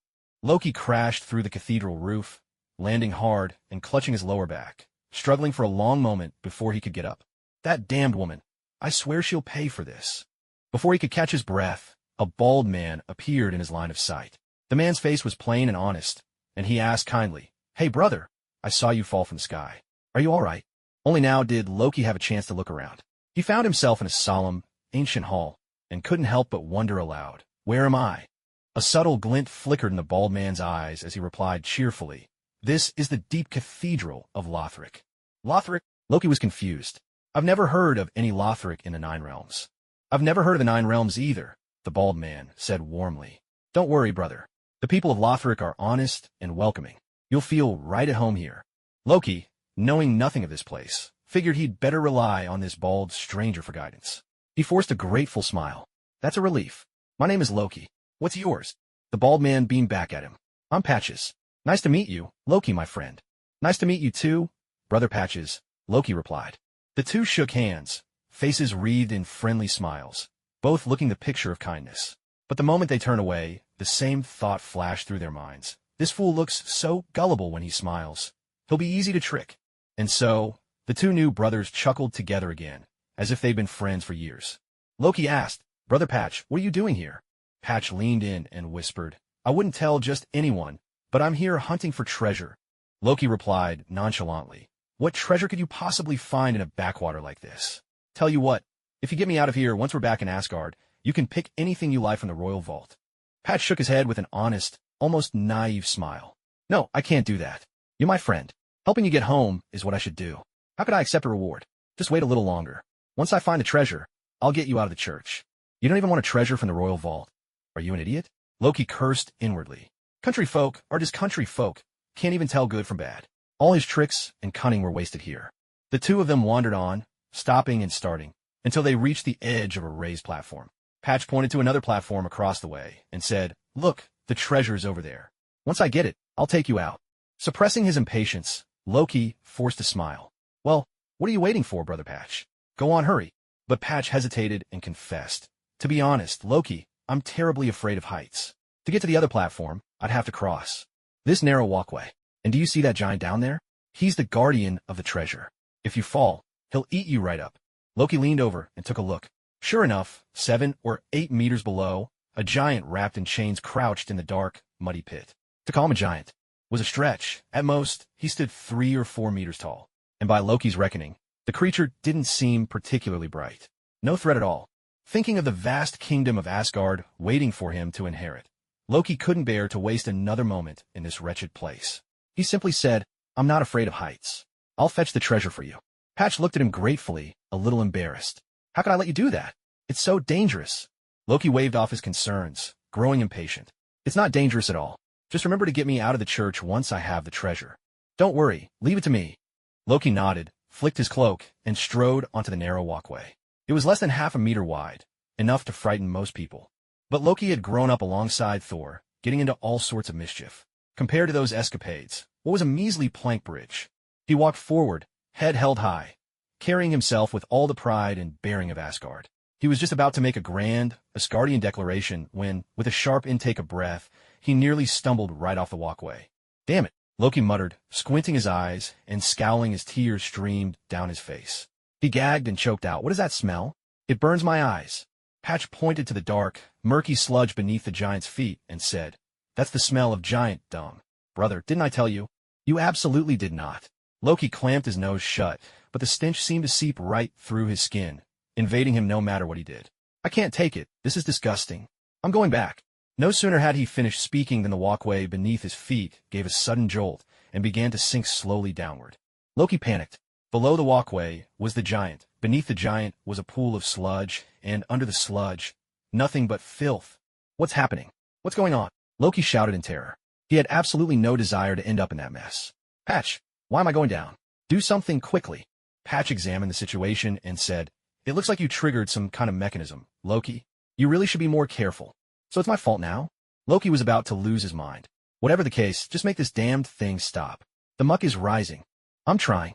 Loki crashed through the cathedral roof, landing hard and clutching his lower back, struggling for a long moment before he could get up. "That damned woman. I swear she'll pay for this." Before he could catch his breath, a bald man appeared in his line of sight. The man's face was plain and honest, and he asked kindly, "Hey, brother, I saw you fall from the sky. Are you all right?" Only now did Loki have a chance to look around. He found himself in a solemn, ancient hall, and couldn't help but wonder aloud, "Where am I?" A subtle glint flickered in the bald man's eyes as he replied cheerfully, "This is the deep cathedral of Lothric." "Lothric?" Loki was confused. "I've never heard of any Lothric in the Nine Realms." "I've never heard of the Nine Realms either," the bald man said warmly. "Don't worry, brother. The people of Lothric are honest and welcoming. You'll feel right at home here." Loki, knowing nothing of this place, figured he'd better rely on this bald stranger for guidance. He forced a grateful smile. "That's a relief. My name is Loki. What's yours?" The bald man beamed back at him. "I'm Patches. Nice to meet you, Loki, my friend." "Nice to meet you too, Brother Patches," Loki replied. The two shook hands, faces wreathed in friendly smiles, both looking the picture of kindness. But the moment they turned away, the same thought flashed through their minds. This fool looks so gullible when he smiles. He'll be easy to trick. And so, the two new brothers chuckled together again, as if they'd been friends for years. Loki asked, "Brother Patch, what are you doing here?" Patch leaned in and whispered, "I wouldn't tell just anyone, but I'm here hunting for treasure." Loki replied nonchalantly, "What treasure could you possibly find in a backwater like this? Tell you what, if you get me out of here once we're back in Asgard, you can pick anything you like from the royal vault." Patch shook his head with an honest, almost naive smile. "No, I can't do that. You're my friend. Helping you get home is what I should do. How could I accept a reward? Just wait a little longer. Once I find the treasure, I'll get you out of the church. You don't even want a treasure from the royal vault. Are you an idiot?" Loki cursed inwardly. Country folk are just country folk. Can't even tell good from bad. All his tricks and cunning were wasted here. The two of them wandered on, stopping and starting, until they reached the edge of a raised platform. Patch pointed to another platform across the way and said, "Look, the treasure's over there. Once I get it, I'll take you out." Suppressing his impatience, Loki forced a smile. "Well, what are you waiting for, Brother Patch? Go on, hurry." But Patch hesitated and confessed, "To be honest, Loki, I'm terribly afraid of heights. To get to the other platform, I'd have to cross this narrow walkway. And do you see that giant down there? He's the guardian of the treasure. If you fall, he'll eat you right up." Loki leaned over and took a look. Sure enough, 7 or 8 meters below, a giant wrapped in chains crouched in the dark, muddy pit. To call him a giant was a stretch. At most, he stood 3 or 4 meters tall. And by Loki's reckoning, the creature didn't seem particularly bright. No threat at all. Thinking of the vast kingdom of Asgard waiting for him to inherit, Loki couldn't bear to waste another moment in this wretched place. He simply said, "I'm not afraid of heights. I'll fetch the treasure for you." Patch looked at him gratefully, a little embarrassed. "How could I let you do that? It's so dangerous." Loki waved off his concerns, growing impatient. "It's not dangerous at all. Just remember to get me out of the church once I have the treasure. Don't worry, leave it to me." Loki nodded, flicked his cloak, and strode onto the narrow walkway. It was less than half a meter wide, enough to frighten most people. But Loki had grown up alongside Thor, getting into all sorts of mischief. Compared to those escapades, what was a measly plank bridge? He walked forward, head held high, carrying himself with all the pride and bearing of Asgard. He was just about to make a grand, Asgardian declaration when, with a sharp intake of breath, he nearly stumbled right off the walkway. "Damn it," Loki muttered, squinting his eyes and scowling as tears streamed down his face. He gagged and choked out, "What does that smell? It burns my eyes." Patch pointed to the dark, murky sludge beneath the giant's feet and said, "That's the smell of giant dung. Brother, didn't I tell you?" "You absolutely did not." Loki clamped his nose shut, but the stench seemed to seep right through his skin, invading him no matter what he did. "I can't take it. This is disgusting. I'm going back." No sooner had he finished speaking than the walkway beneath his feet gave a sudden jolt and began to sink slowly downward. Loki panicked. Below the walkway was the giant. Beneath the giant was a pool of sludge, and under the sludge, nothing but filth. "What's happening? What's going on?" Loki shouted in terror. He had absolutely no desire to end up in that mess. "Patch, why am I going down? Do something quickly." Patch examined the situation and said, "It looks like you triggered some kind of mechanism, Loki. You really should be more careful." "So it's my fault now?" Loki was about to lose his mind. "Whatever the case, just make this damned thing stop. The muck is rising." I'm trying.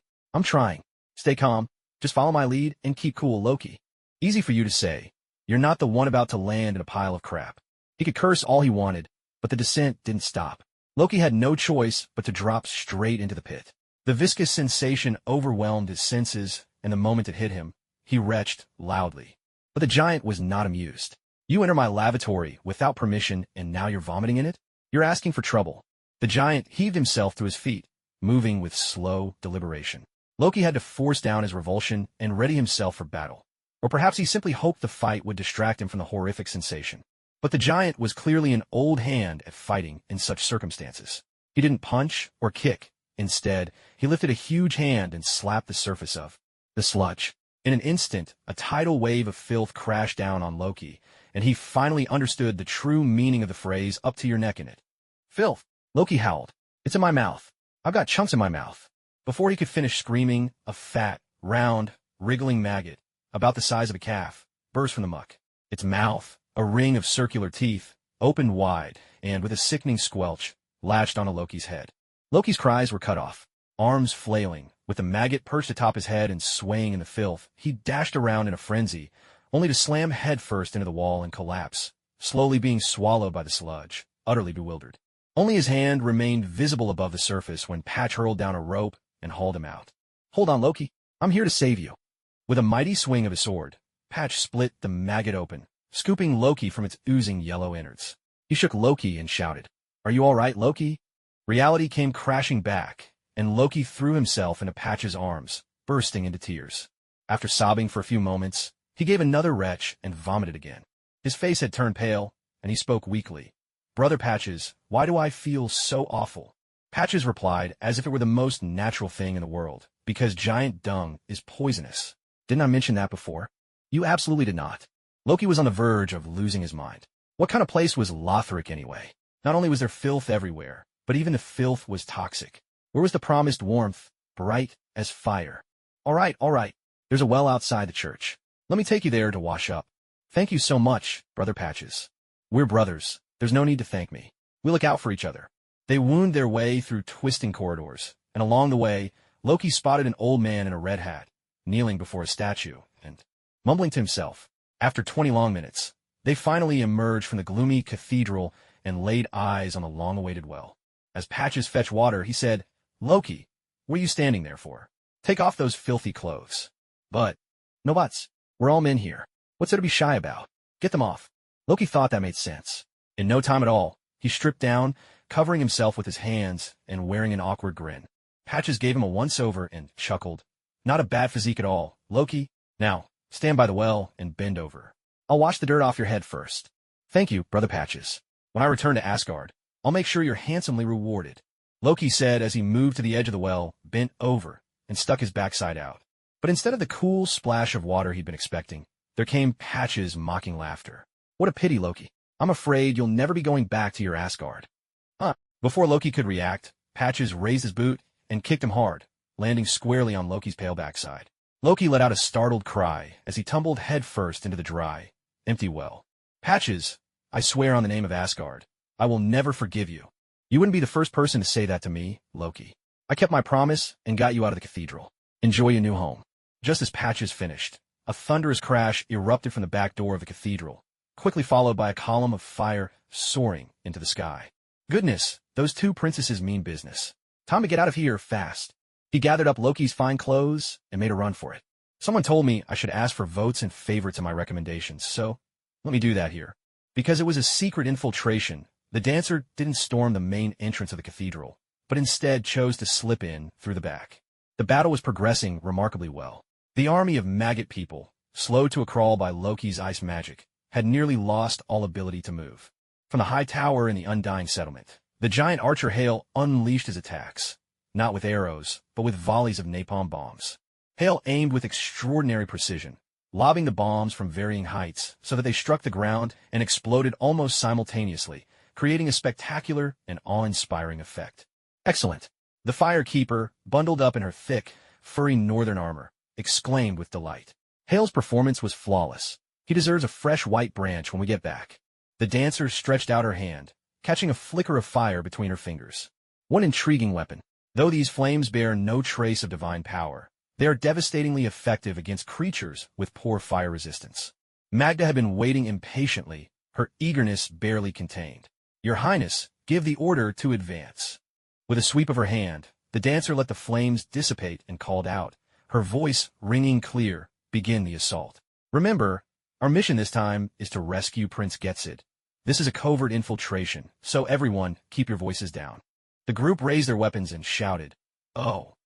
Stay calm. Just follow my lead and keep cool, Loki." Easy for you to say. You're not the one about to land in a pile of crap. He could curse all he wanted, but the descent didn't stop. Loki had no choice but to drop straight into the pit. The viscous sensation overwhelmed his senses, and the moment it hit him, he retched loudly. But the giant was not amused. "You enter my lavatory without permission, and now you're vomiting in it? You're asking for trouble." The giant heaved himself to his feet, moving with slow deliberation. Loki had to force down his revulsion and ready himself for battle. Or perhaps he simply hoped the fight would distract him from the horrific sensation. But the giant was clearly an old hand at fighting in such circumstances. He didn't punch or kick. Instead, he lifted a huge hand and slapped the surface of the sludge. In an instant, a tidal wave of filth crashed down on Loki, and he finally understood the true meaning of the phrase "up to your neck in it." "Filth!" Loki howled. "It's in my mouth. I've got chunks in my mouth." Before he could finish screaming, a fat, round, wriggling maggot, about the size of a calf, burst from the muck. Its mouth, a ring of circular teeth, opened wide, and with a sickening squelch, latched onto Loki's head. Loki's cries were cut off. Arms flailing, with the maggot perched atop his head and swaying in the filth, he dashed around in a frenzy, only to slam headfirst into the wall and collapse, slowly being swallowed by the sludge, utterly bewildered. Only his hand remained visible above the surface when Patch hurled down a rope and hauled him out. "Hold on, Loki. I'm here to save you." With a mighty swing of his sword, Patch split the maggot open, scooping Loki from its oozing yellow innards. He shook Loki and shouted, "Are you all right, Loki?" Reality came crashing back, and Loki threw himself into Patch's arms, bursting into tears. After sobbing for a few moments, he gave another retch and vomited again. His face had turned pale, and he spoke weakly. "Brother Patches, why do I feel so awful?" Patches replied as if it were the most natural thing in the world, "Because giant dung is poisonous." "Didn't I mention that before?" "You absolutely did not." Loki was on the verge of losing his mind. What kind of place was Lothric anyway? Not only was there filth everywhere, but even the filth was toxic. Where was the promised warmth, bright as fire? All right. There's a well outside the church. Let me take you there to wash up." "Thank you so much, Brother Patches. We're brothers. There's no need to thank me. We look out for each other." They wound their way through twisting corridors, and along the way, Loki spotted an old man in a red hat, kneeling before a statue, and mumbling to himself. After 20 long minutes, they finally emerged from the gloomy cathedral and laid eyes on the long-awaited well. As Patches fetched water, he said, "Loki, what are you standing there for? Take off those filthy clothes." "But, no buts. We're all men here. What's there to be shy about? Get them off." Loki thought that made sense. In no time at all, he stripped down, covering himself with his hands and wearing an awkward grin. Patches gave him a once-over and chuckled. "Not a bad physique at all, Loki. Now, stand by the well and bend over. I'll wash the dirt off your head first." "Thank you, Brother Patches. When I return to Asgard, I'll make sure you're handsomely rewarded," Loki said as he moved to the edge of the well, bent over, and stuck his backside out. But instead of the cool splash of water he'd been expecting, there came Patch's mocking laughter. "What a pity, Loki. I'm afraid you'll never be going back to your Asgard." "Huh." Before Loki could react, Patches raised his boot and kicked him hard, landing squarely on Loki's pale backside. Loki let out a startled cry as he tumbled headfirst into the dry, empty well. "Patches, I swear on the name of Asgard, I will never forgive you. You wouldn't be the first person to say that to me, Loki. I kept my promise and got you out of the cathedral. Enjoy your new home." Just as Patches finished, a thunderous crash erupted from the back door of the cathedral, quickly followed by a column of fire soaring into the sky. "Goodness, those two princesses mean business. Time to get out of here fast." He gathered up Loki's fine clothes and made a run for it. "Someone told me I should ask for votes and favorites in my recommendations, so let me do that here." Because it was a secret infiltration, the dancer didn't storm the main entrance of the cathedral, but instead chose to slip in through the back. The battle was progressing remarkably well. The army of maggot people, slowed to a crawl by Loki's ice magic, had nearly lost all ability to move. From the high tower in the Undying Settlement, the giant archer Hale unleashed his attacks, not with arrows, but with volleys of napalm bombs. Hale aimed with extraordinary precision, lobbing the bombs from varying heights so that they struck the ground and exploded almost simultaneously, creating a spectacular and awe-inspiring effect. "Excellent." The Firekeeper, bundled up in her thick, furry northern armor, exclaimed with delight. "Hale's performance was flawless. He deserves a fresh white branch when we get back." The dancer stretched out her hand, catching a flicker of fire between her fingers. What an intriguing weapon. Though these flames bear no trace of divine power, they are devastatingly effective against creatures with poor fire resistance. Magda had been waiting impatiently, her eagerness barely contained. "Your Highness, give the order to advance." With a sweep of her hand, the dancer let the flames dissipate and called out, her voice ringing clear, "Begin the assault. Remember, our mission this time is to rescue Prince Getsid. This is a covert infiltration, so everyone, keep your voices down." The group raised their weapons and shouted, "Oh!"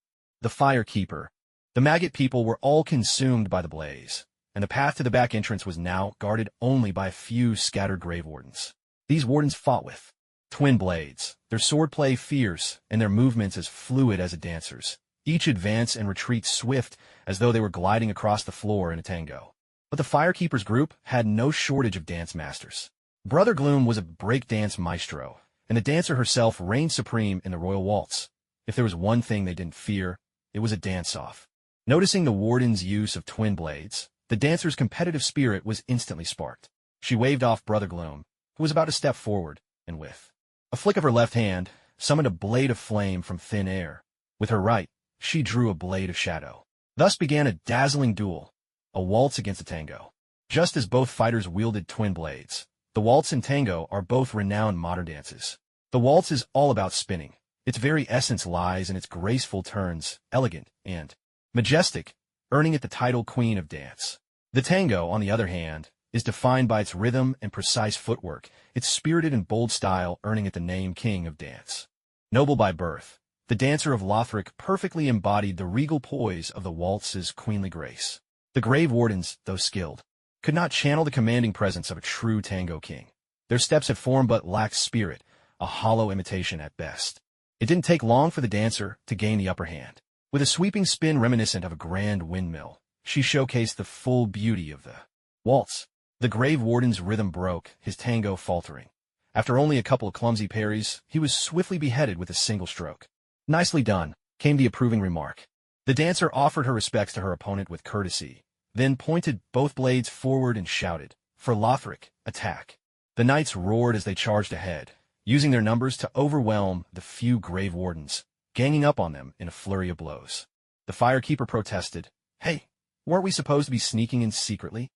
The Firekeeper. The maggot people were all consumed by the blaze, and the path to the back entrance was now guarded only by a few scattered grave wardens. These wardens fought with twin blades, their swordplay fierce, and their movements as fluid as a dancer's, each advance and retreat swift as though they were gliding across the floor in a tango. But the Firekeeper's group had no shortage of dance masters. Brother Gloom was a breakdance maestro, and the dancer herself reigned supreme in the royal waltz. If there was one thing they didn't fear, it was a dance-off. Noticing the warden's use of twin blades, the dancer's competitive spirit was instantly sparked. She waved off Brother Gloom, who was about to step forward, and with a flick of her left hand, summoned a blade of flame from thin air. With her right, she drew a blade of shadow. Thus began a dazzling duel, a waltz against a tango. Just as both fighters wielded twin blades, the waltz and tango are both renowned modern dances. The waltz is all about spinning. Its very essence lies in its graceful turns, elegant and majestic, earning it the title Queen of Dance. The tango, on the other hand, is defined by its rhythm and precise footwork, its spirited and bold style earning it the name King of Dance. Noble by birth, the dancer of Lothric perfectly embodied the regal poise of the waltz's queenly grace. The grave wardens, though skilled, could not channel the commanding presence of a true tango king. Their steps had form but lacked spirit, a hollow imitation at best. It didn't take long for the dancer to gain the upper hand. With a sweeping spin reminiscent of a grand windmill, she showcased the full beauty of the waltz. The grave warden's rhythm broke, his tango faltering. After only a couple of clumsy parries, he was swiftly beheaded with a single stroke. Nicely done, came the approving remark. The dancer offered her respects to her opponent with courtesy, then pointed both blades forward and shouted, "For Lothric, attack!" The knights roared as they charged ahead, using their numbers to overwhelm the few grave wardens, ganging up on them in a flurry of blows. The firekeeper protested, "Hey, weren't we supposed to be sneaking in secretly?"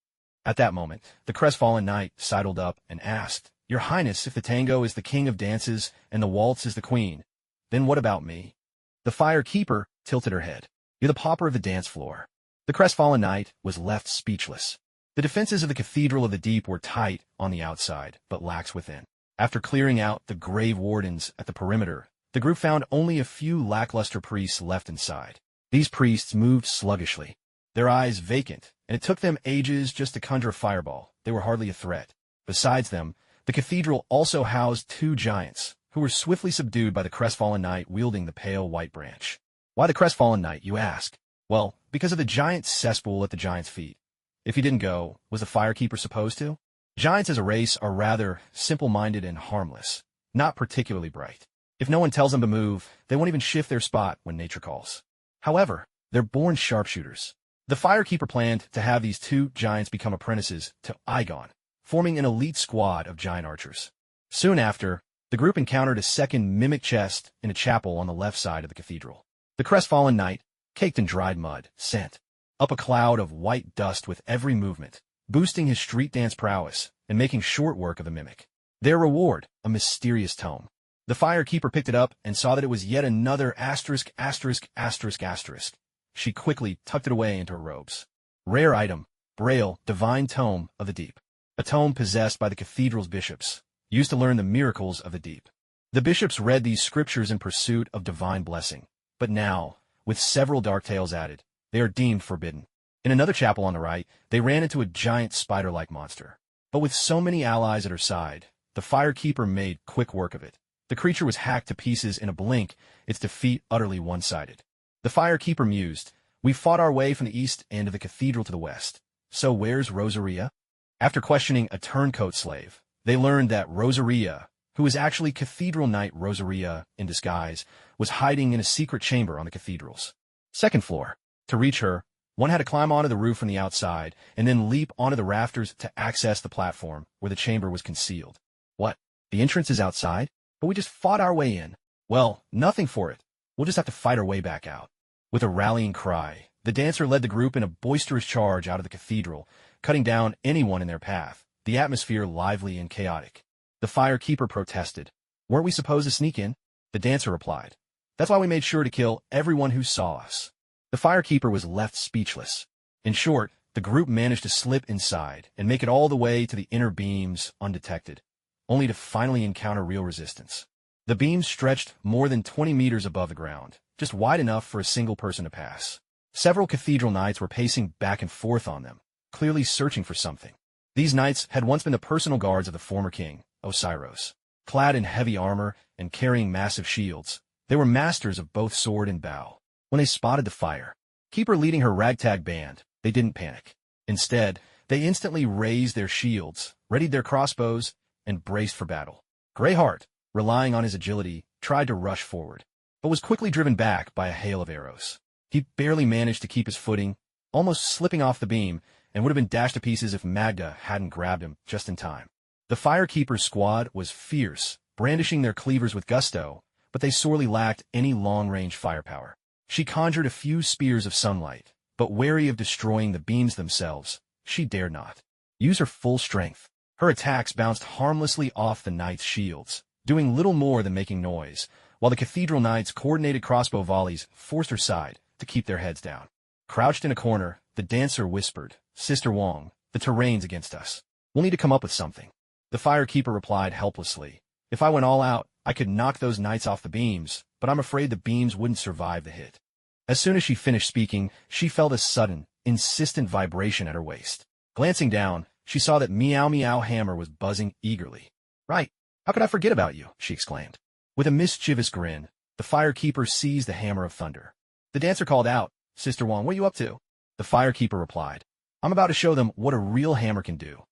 At that moment, the crestfallen knight sidled up and asked, "Your Highness, if the tango is the king of dances and the waltz is the queen, then what about me?" The firekeeper tilted her head. "You're the pauper of the dance floor." The crestfallen knight was left speechless. The defenses of the Cathedral of the Deep were tight on the outside, but lax within. After clearing out the grave wardens at the perimeter, the group found only a few lackluster priests left inside. These priests moved sluggishly, their eyes vacant, and it took them ages just to conjure a fireball. They were hardly a threat. Besides them, the cathedral also housed two giants, who were swiftly subdued by the crestfallen knight wielding the pale white branch. Why the crestfallen knight, you ask? Well, because of the giant cesspool at the giant's feet. If he didn't go, was the firekeeper supposed to? Giants as a race are rather simple-minded and harmless, not particularly bright. If no one tells them to move, they won't even shift their spot when nature calls. However, they're born sharpshooters. The firekeeper planned to have these two giants become apprentices to Igon, forming an elite squad of giant archers. Soon after, the group encountered a second mimic chest in a chapel on the left side of the cathedral. The crestfallen knight, caked in dried mud, sent up a cloud of white dust with every movement, boosting his street dance prowess and making short work of the mimic. Their reward, a mysterious tome. The firekeeper picked it up and saw that it was yet another asterisk, asterisk, asterisk, asterisk. She quickly tucked it away into her robes. Rare item, Braille, Divine Tome of the Deep. A tome possessed by the cathedral's bishops, used to learn the miracles of the deep. The bishops read these scriptures in pursuit of divine blessing, but now, with several dark tales added, they are deemed forbidden. In another chapel on the right, they ran into a giant spider-like monster. But with so many allies at her side, the firekeeper made quick work of it. The creature was hacked to pieces in a blink, its defeat utterly one-sided. The firekeeper mused, "We fought our way from the east end of the cathedral to the west. So where's Rosaria?" After questioning a turncoat slave, they learned that Rosaria, who was actually Cathedral Knight Rosaria in disguise, was hiding in a secret chamber on the cathedral's second floor. To reach her, one had to climb onto the roof from the outside and then leap onto the rafters to access the platform where the chamber was concealed. What? The entrance is outside? But we just fought our way in. Well, nothing for it. We'll just have to fight our way back out. With a rallying cry, the dancer led the group in a boisterous charge out of the cathedral, cutting down anyone in their path, the atmosphere lively and chaotic. The firekeeper protested. "Weren't we supposed to sneak in?" The dancer replied, "That's why we made sure to kill everyone who saw us." The firekeeper was left speechless. In short, the group managed to slip inside and make it all the way to the inner beams undetected, only to finally encounter real resistance. The beams stretched more than 20 meters above the ground, just wide enough for a single person to pass. Several cathedral knights were pacing back and forth on them, clearly searching for something. These knights had once been the personal guards of the former king, Osiris. Clad in heavy armor and carrying massive shields, they were masters of both sword and bow. When they spotted the firekeeper leading her ragtag band, they didn't panic. Instead, they instantly raised their shields, readied their crossbows, and braced for battle. Greyheart, relying on his agility, tried to rush forward, but was quickly driven back by a hail of arrows. He barely managed to keep his footing, almost slipping off the beam, and would have been dashed to pieces if Magda hadn't grabbed him just in time. The firekeeper's squad was fierce, brandishing their cleavers with gusto, but they sorely lacked any long-range firepower. She conjured a few spears of sunlight, but wary of destroying the beams themselves, she dared not use her full strength. Her attacks bounced harmlessly off the knight's shields, doing little more than making noise, while the cathedral knights' coordinated crossbow volleys forced her side to keep their heads down. Crouched in a corner, the dancer whispered, "Sister Wong, the terrain's against us. We'll need to come up with something." The firekeeper replied helplessly, "If I went all out, I could knock those knights off the beams, but I'm afraid the beams wouldn't survive the hit." As soon as she finished speaking, she felt a sudden, insistent vibration at her waist. Glancing down, she saw that Meow Meow hammer was buzzing eagerly. "Right. How could I forget about you?" she exclaimed. With a mischievous grin, the firekeeper seized the hammer of thunder. The dancer called out, "Sister Wong, what are you up to?" The firekeeper replied, "I'm about to show them what a real hammer can do."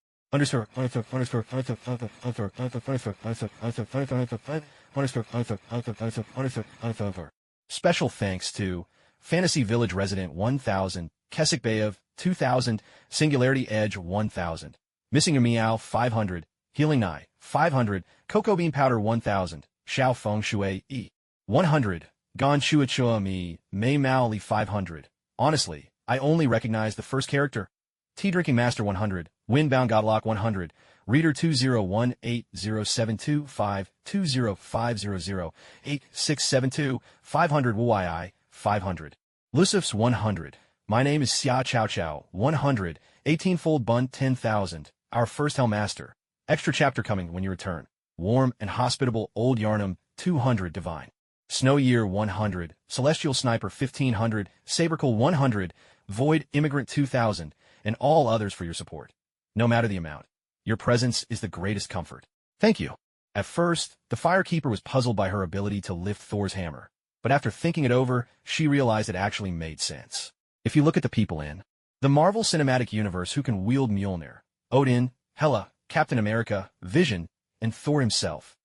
Special thanks to Fantasy Village Resident 1000, Kesik Bayev 2000, Singularity Edge 1000, Missing a Meow 500, Healing Nye 500, Cocoa Bean Powder 1000, Xiao Feng Shui E 100, Gon Chua Chua Mi, Mei Mao Li 500. Honestly, I only recognize the first character. Tea Drinking Master 100, Windbound Godlock 100, Reader 2018072052050086672 500 Wuii 500. Lusifs 100. My name is Xia Chow Chow 100, 18-fold Bun 10,000, Our First Hellmaster. Extra chapter coming when you return. Warm and Hospitable Old Yarnum 200 Divine. Snow Year 100, Celestial Sniper 1500, Sabercall 100, Void Immigrant 2000, and all others for your support. No matter the amount, your presence is the greatest comfort. Thank you. At first, the firekeeper was puzzled by her ability to lift Thor's hammer, but after thinking it over, she realized it actually made sense. If you look at the people in the Marvel Cinematic Universe who can wield Mjolnir, Odin, Hela, Captain America, Vision, and Thor himself,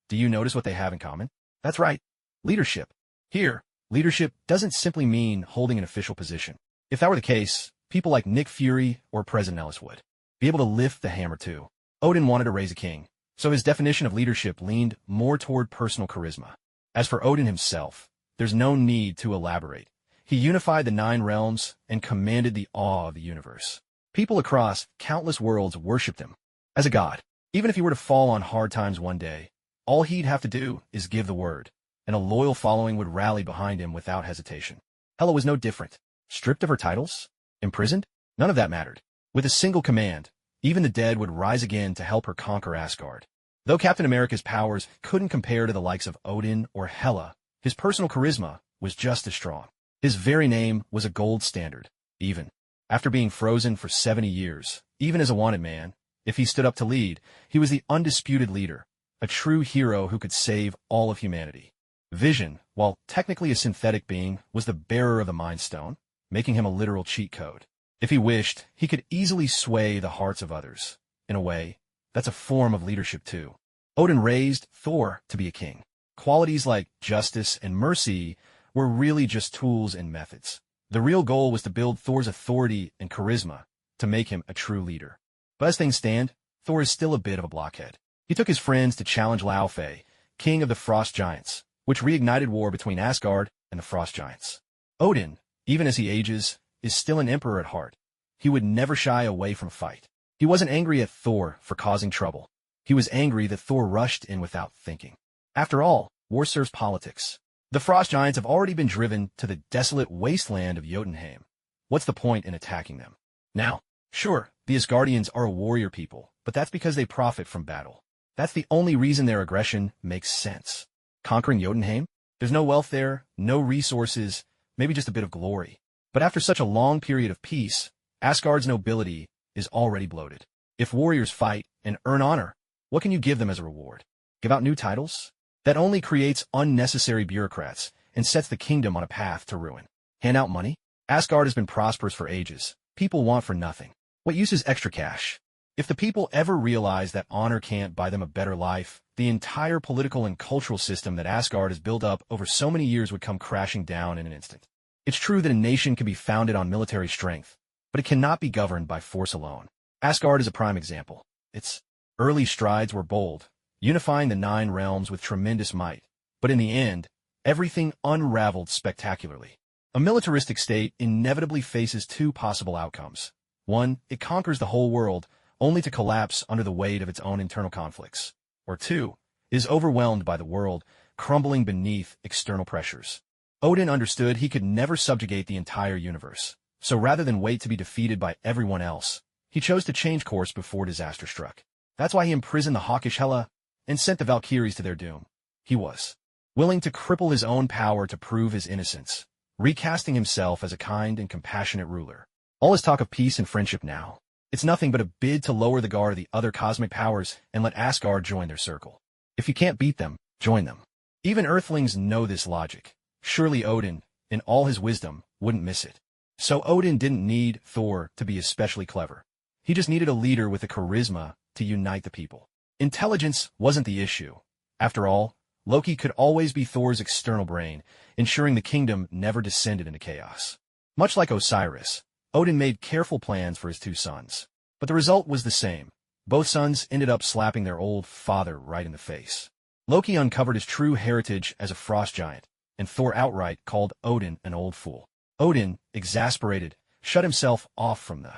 do you notice what they have in common? That's right. Leadership. Here, leadership doesn't simply mean holding an official position. If that were the case, people like Nick Fury or President Ellis would be able to lift the hammer too. Odin wanted to raise a king, so his definition of leadership leaned more toward personal charisma. As for Odin himself, there's no need to elaborate. He unified the 9 realms and commanded the awe of the universe. People across countless worlds worshipped him as a god. Even if he were to fall on hard times one day, all he'd have to do is give the word, and a loyal following would rally behind him without hesitation. Hela was no different. Stripped of her titles? Imprisoned? None of that mattered. With a single command, even the dead would rise again to help her conquer Asgard. Though Captain America's powers couldn't compare to the likes of Odin or Hela, his personal charisma was just as strong. His very name was a gold standard. Even after being frozen for 70 years, even as a wanted man, if he stood up to lead, he was the undisputed leader, a true hero who could save all of humanity. Vision, while technically a synthetic being, was the bearer of the Mind Stone, making him a literal cheat code. If he wished, he could easily sway the hearts of others. In a way, that's a form of leadership too. Odin raised Thor to be a king. Qualities like justice and mercy were really just tools and methods. The real goal was to build Thor's authority and charisma to make him a true leader. But as things stand, Thor is still a bit of a blockhead. He took his friends to challenge Laufey, king of the Frost Giants, which reignited war between Asgard and the Frost Giants. Odin, even as he ages, is still an emperor at heart. He would never shy away from a fight. He wasn't angry at Thor for causing trouble. He was angry that Thor rushed in without thinking. After all, war serves politics. The Frost Giants have already been driven to the desolate wasteland of Jotunheim. What's the point in attacking them? Now, sure, the Asgardians are a warrior people, but that's because they profit from battle. That's the only reason their aggression makes sense. Conquering Jotunheim? There's no wealth there, no resources, maybe just a bit of glory. But after such a long period of peace, Asgard's nobility is already bloated. If warriors fight and earn honor, what can you give them as a reward? Give out new titles? That only creates unnecessary bureaucrats and sets the kingdom on a path to ruin. Hand out money? Asgard has been prosperous for ages. People want for nothing. What use is extra cash? If the people ever realize that honor can't buy them a better life, the entire political and cultural system that Asgard has built up over so many years would come crashing down in an instant. It's true that a nation can be founded on military strength, but it cannot be governed by force alone. Asgard is a prime example. Its early strides were bold, unifying the 9 realms with tremendous might, but in the end, everything unraveled spectacularly. A militaristic state inevitably faces 2 possible outcomes. 1, it conquers the whole world, only to collapse under the weight of its own internal conflicts. Or 2, is overwhelmed by the world, crumbling beneath external pressures. Odin understood he could never subjugate the entire universe, so rather than wait to be defeated by everyone else, he chose to change course before disaster struck. That's why he imprisoned the hawkish Hela and sent the Valkyries to their doom. He was willing to cripple his own power to prove his innocence, recasting himself as a kind and compassionate ruler. All his talk of peace and friendship now, it's nothing but a bid to lower the guard of the other cosmic powers and let Asgard join their circle. If you can't beat them, join them. Even Earthlings know this logic. Surely Odin, in all his wisdom, wouldn't miss it. So Odin didn't need Thor to be especially clever. He just needed a leader with the charisma to unite the people. Intelligence wasn't the issue. After all, Loki could always be Thor's external brain, ensuring the kingdom never descended into chaos. Much like Osiris, Odin made careful plans for his two sons. But the result was the same. Both sons ended up slapping their old father right in the face. Loki uncovered his true heritage as a frost giant, and Thor outright called Odin an old fool. Odin, exasperated, shut himself off from the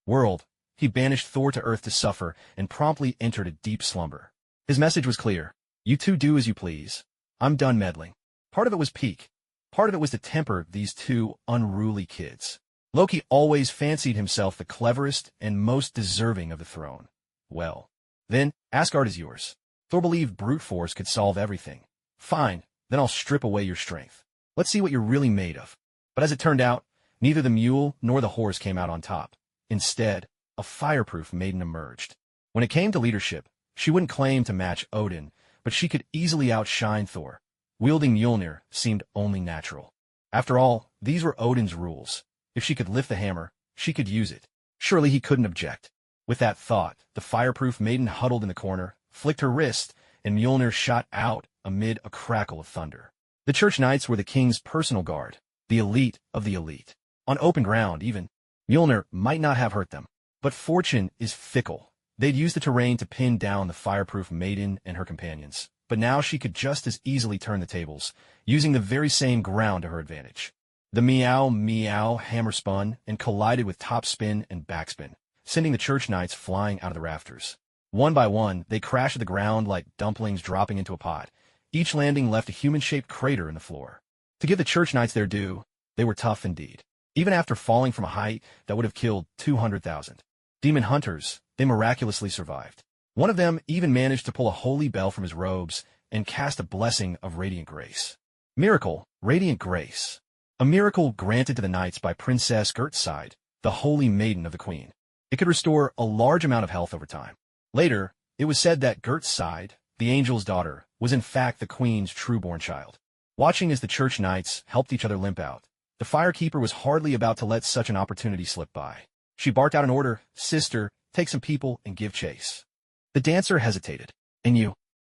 world. He banished Thor to Earth to suffer and promptly entered a deep slumber. His message was clear. You two do as you please. I'm done meddling. Part of it was pique. Part of it was to temper these two unruly kids. Loki always fancied himself the cleverest and most deserving of the throne. Well, then, Asgard is yours. Thor believed brute force could solve everything. Fine, then I'll strip away your strength. Let's see what you're really made of. But as it turned out, neither the mule nor the horse came out on top. Instead, a fireproof maiden emerged. When it came to leadership, she wouldn't claim to match Odin, but she could easily outshine Thor. Wielding Mjolnir seemed only natural. After all, these were Odin's rules. If she could lift the hammer, she could use it. Surely he couldn't object. With that thought, the fireproof maiden huddled in the corner, flicked her wrist, and Mjolnir shot out amid a crackle of thunder. The Church Knights were the king's personal guard, the elite of the elite. On open ground, even, Mjolnir might not have hurt them. But fortune is fickle. They'd used the terrain to pin down the fireproof maiden and her companions, but now she could just as easily turn the tables, using the very same ground to her advantage. The meow hammer spun and collided with top spin and backspin, sending the Church Knights flying out of the rafters. One by one, they crashed to the ground like dumplings dropping into a pot. Each landing left a human-shaped crater in the floor. To give the Church Knights their due, they were tough indeed. Even after falling from a height that would have killed 200,000 demon hunters, they miraculously survived. One of them even managed to pull a holy bell from his robes and cast a blessing of radiant grace. Miracle, radiant grace. A miracle granted to the knights by Princess Gertside, the holy maiden of the queen. It could restore a large amount of health over time. Later, it was said that Gertside, the angel's daughter, was in fact the queen's true-born child. Watching as the Church Knights helped each other limp out, the Firekeeper was hardly about to let such an opportunity slip by. She barked out an order, "Sister, take some people and give chase." The dancer hesitated. "And you?"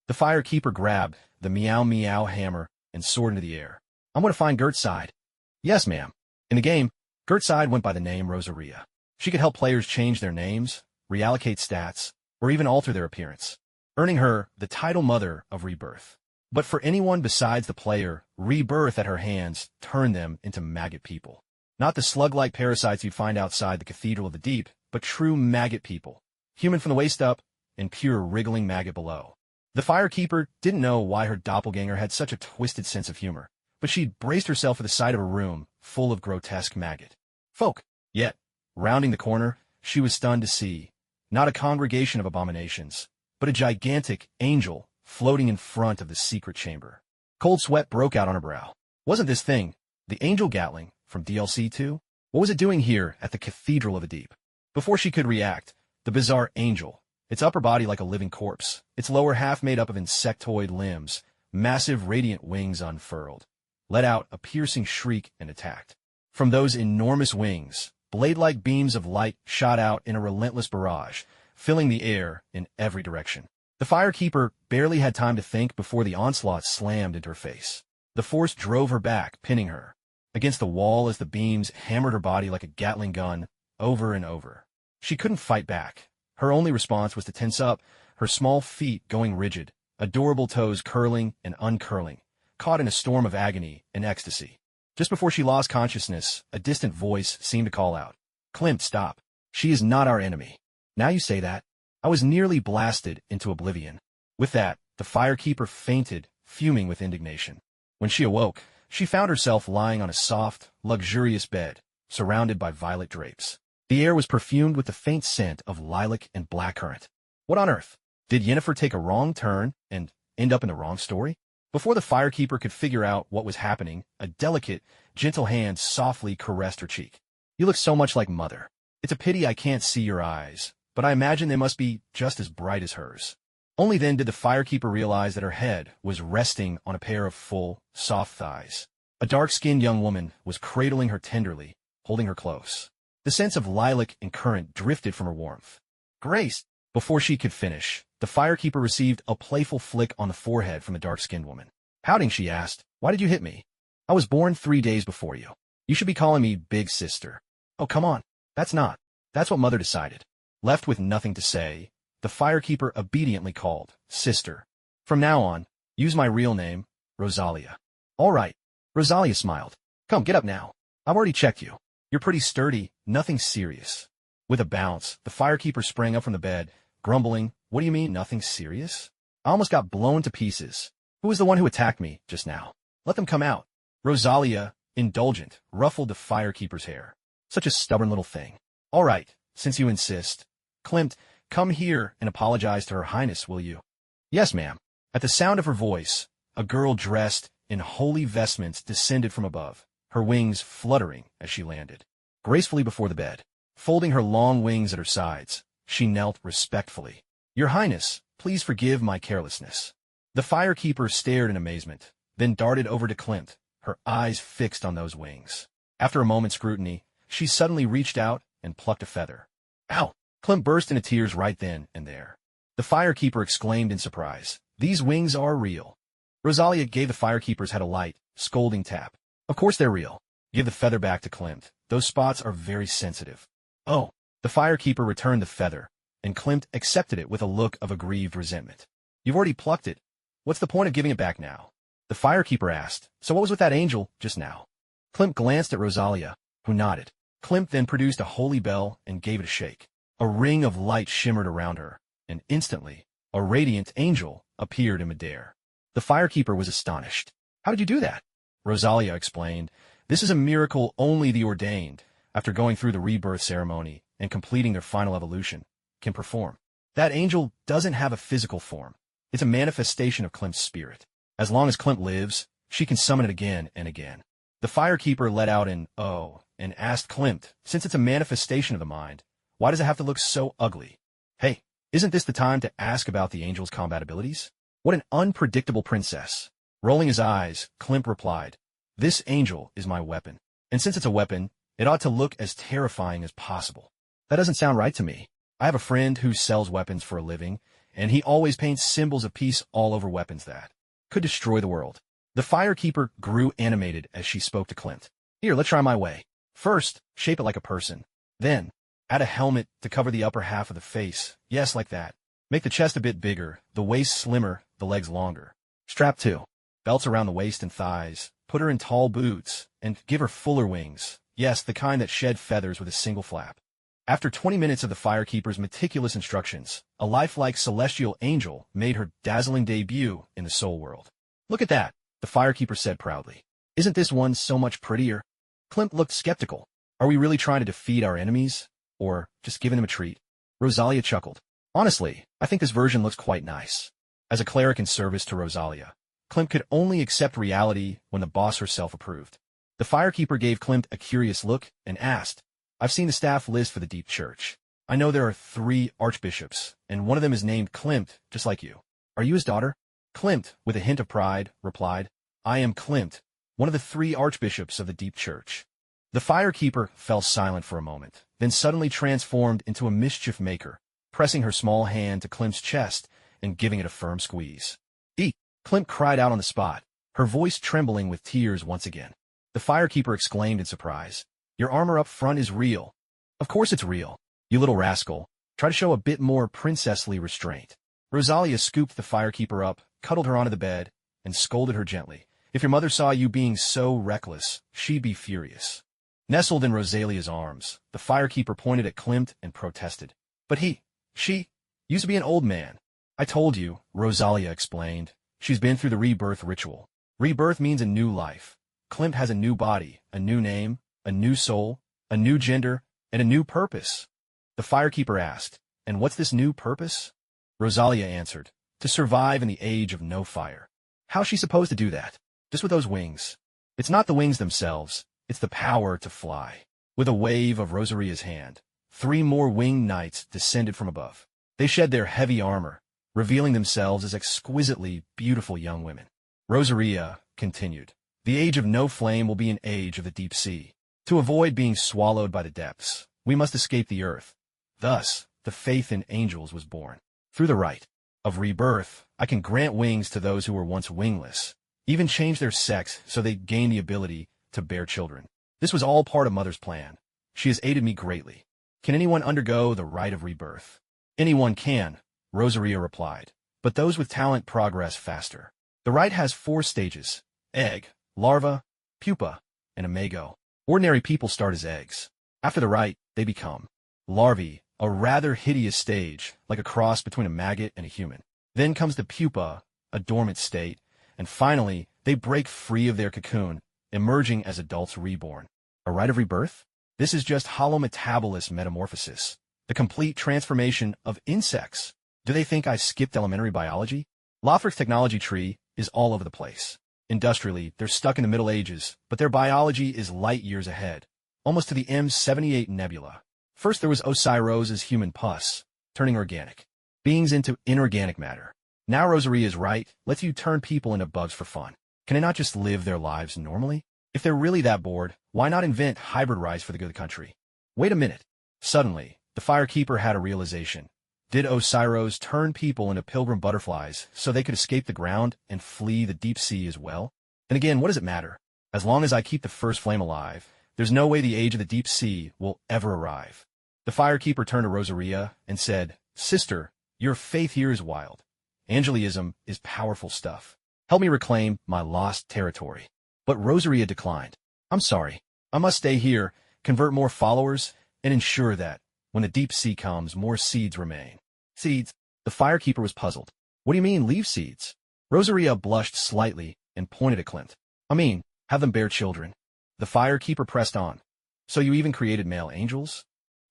The Firekeeper grabbed the meow hammer and soared into the air. "I'm going to find Gertside." "Yes, ma'am." In the game, Gertside went by the name Rosaria. She could help players change their names, reallocate stats, or even alter their appearance, earning her the title Mother of Rebirth. But for anyone besides the player, rebirth at her hands turned them into maggot people. Not the slug-like parasites you'd find outside the Cathedral of the Deep, but true maggot people, human from the waist up and pure wriggling maggot below. The Firekeeper didn't know why her doppelganger had such a twisted sense of humor, but she'd braced herself for the sight of a room full of grotesque maggot folk. Yet, rounding the corner, she was stunned to see, not a congregation of abominations, but a gigantic angel floating in front of the secret chamber. Cold sweat broke out on her brow. Wasn't this thing, the Angel Gatling, from DLC 2? What was it doing here at the Cathedral of the Deep? Before she could react, the bizarre angel, its upper body like a living corpse, its lower half made up of insectoid limbs, massive radiant wings unfurled, let out a piercing shriek and attacked. From those enormous wings, blade-like beams of light shot out in a relentless barrage, filling the air in every direction. The Firekeeper barely had time to think before the onslaught slammed into her face. The force drove her back, pinning her against the wall as the beams hammered her body like a Gatling gun, over and over. She couldn't fight back. Her only response was to tense up, her small feet going rigid, adorable toes curling and uncurling, caught in a storm of agony and ecstasy. Just before she lost consciousness, a distant voice seemed to call out, "Klimt, stop. She is not our enemy." "Now you say that." I was nearly blasted into oblivion. With that, The firekeeper fainted, fuming with indignation. When she awoke, she found herself lying on a soft, luxurious bed, surrounded by violet drapes. The air was perfumed with the faint scent of lilac and blackcurrant. What on earth? Did Yennefer take a wrong turn and end up in the wrong story? Before the firekeeper could figure out what was happening, a delicate, gentle hand softly caressed her cheek. You look so much like Mother. It's a pity I can't see your eyes, but I imagine they must be just as bright as hers. Only then did the firekeeper realize that her head was resting on a pair of full, soft thighs. A dark-skinned young woman was cradling her tenderly, holding her close. The sense of lilac and currant drifted from her warmth. Grace! Before she could finish, the firekeeper received a playful flick on the forehead from the dark-skinned woman. Pouting, she asked, "Why did you hit me? I was born 3 days before you. You should be calling me Big Sister." "Oh, come on. That's what Mother decided." Left with nothing to say, the firekeeper obediently called, "Sister. From now on, use my real name, Rosalia." "All right." Rosalia smiled. "Come, get up now. I've already checked you. You're pretty sturdy, nothing serious." With a bounce, the firekeeper sprang up from the bed, grumbling, "What do you mean, nothing serious? I almost got blown to pieces. Who was the one who attacked me just now? Let them come out." Rosalia, indulgent, ruffled the firekeeper's hair. "Such a stubborn little thing. All right, since you insist. Klimt, come here and apologize to Her Highness, will you?" "Yes, ma'am." At the sound of her voice, a girl dressed in holy vestments descended from above, her wings fluttering as she landed. Gracefully before the bed, folding her long wings at her sides, she knelt respectfully. "Your Highness, please forgive my carelessness." The firekeeper stared in amazement, then darted over to Klimt, her eyes fixed on those wings. After a moment's scrutiny, she suddenly reached out and plucked a feather. "Ow!" Klimt burst into tears right then and there. The firekeeper exclaimed in surprise, "These wings are real." Rosalia gave the firekeeper's head a light, scolding tap. "Of course they're real. Give the feather back to Klimt. Those spots are very sensitive." "Oh." The firekeeper returned the feather, and Klimt accepted it with a look of aggrieved resentment. "You've already plucked it. What's the point of giving it back now?" The firekeeper asked. "So what was with that angel just now?" Klimt glanced at Rosalia, who nodded. Klimt then produced a holy bell and gave it a shake. A ring of light shimmered around her, and instantly, a radiant angel appeared in midair. The firekeeper was astonished. "How did you do that?" Rosalia explained, "This is a miracle only the ordained, after going through the rebirth ceremony and completing their final evolution, can perform. That angel doesn't have a physical form. It's a manifestation of Klimt's spirit. As long as Klimt lives, she can summon it again and again." The firekeeper let out an "oh" and asked Klimt, "Since it's a manifestation of the mind, why does it have to look so ugly? Hey, isn't this the time to ask about the angel's combat abilities? What an unpredictable princess." Rolling his eyes, Klimt replied, "This angel is my weapon, and since it's a weapon, it ought to look as terrifying as possible." "That doesn't sound right to me. I have a friend who sells weapons for a living, and he always paints symbols of peace all over weapons that could destroy the world." The firekeeper grew animated as she spoke to Klimt. "Here, let's try my way. First, shape it like a person. Then, add a helmet to cover the upper half of the face. Yes, like that. Make the chest a bit bigger, the waist slimmer, the legs longer. Strap too. Belts around the waist and thighs. Put her in tall boots, and give her fuller wings. Yes, the kind that shed feathers with a single flap." After 20 minutes of the firekeeper's meticulous instructions, a lifelike celestial angel made her dazzling debut in the soul world. "Look at that," the firekeeper said proudly. "Isn't this one so much prettier?" Klimt looked skeptical. "Are we really trying to defeat our enemies? Or just giving them a treat?" Rosalia chuckled. "Honestly, I think this version looks quite nice." As a cleric in service to Rosalia, Klimt could only accept reality when the boss herself approved. The firekeeper gave Klimt a curious look and asked, "I've seen the staff list for the Deep Church. I know there are 3 archbishops, and one of them is named Klimt, just like you. Are you his daughter?" Klimt, with a hint of pride, replied, "I am Klimt, one of the 3 archbishops of the Deep Church." The firekeeper fell silent for a moment, then suddenly transformed into a mischief maker, pressing her small hand to Klimt's chest and giving it a firm squeeze. "Eat!" Klimt cried out on the spot, her voice trembling with tears once again. The firekeeper exclaimed in surprise, "Your armor up front is real." "Of course it's real. You little rascal. Try to show a bit more princessly restraint." Rosalia scooped the firekeeper up, cuddled her onto the bed, and scolded her gently. "If your mother saw you being so reckless, she'd be furious." Nestled in Rosalia's arms, the firekeeper pointed at Klimt and protested. "But she used to be an old man. I told you, Rosalia explained. She's been through the rebirth ritual. Rebirth means a new life. Klimt has a new body, a new name, a new soul, a new gender, and a new purpose. The firekeeper asked, and what's this new purpose? Rosalia answered, to survive in the age of no fire. How's she supposed to do that? Just with those wings. It's not the wings themselves, it's the power to fly. With a wave of Rosaria's hand, 3 more winged knights descended from above. They shed their heavy armor, revealing themselves as exquisitely beautiful young women. Rosaria continued, the age of no flame will be an age of the deep sea. To avoid being swallowed by the depths, we must escape the earth. Thus, the faith in angels was born. Through the rite of rebirth, I can grant wings to those who were once wingless, even change their sex so they gain the ability to bear children. This was all part of Mother's plan. She has aided me greatly. Can anyone undergo the rite of rebirth? Anyone can, Rosaria replied, but those with talent progress faster. The rite has 4 stages: egg, larva, pupa, and imago. Ordinary people start as eggs. After the rite, they become larvae, a rather hideous stage, like a cross between a maggot and a human. Then comes the pupa, a dormant state, and finally, they break free of their cocoon, emerging as adults reborn. A rite of rebirth? This is just holometabolous metamorphosis, the complete transformation of insects. Do they think I skipped elementary biology? Lothbrok's technology tree is all over the place. Industrially, they're stuck in the Middle Ages, but their biology is light years ahead, almost to the M78 nebula. First there was Osiros's human pus, turning organic beings into inorganic matter. Now Rosaria's rite lets you turn people into bugs for fun. Can they not just live their lives normally? If they're really that bored, why not invent hybrid rice for the good of the country? Wait a minute. Suddenly, the firekeeper had a realization. Did Osiros turn people into pilgrim butterflies so they could escape the ground and flee the deep sea as well? And again, what does it matter? As long as I keep the first flame alive, there's no way the age of the deep sea will ever arrive. The firekeeper turned to Rosaria and said, Sister, your faith here is wild. Angelism is powerful stuff. Help me reclaim my lost territory. But Rosaria declined. I'm sorry. I must stay here, convert more followers, and ensure that, when the deep sea comes, more seeds remain. Seeds? The firekeeper was puzzled. What do you mean, leave seeds? Rosaria blushed slightly and pointed at Klimt. I mean, have them bear children. The firekeeper pressed on. So you even created male angels?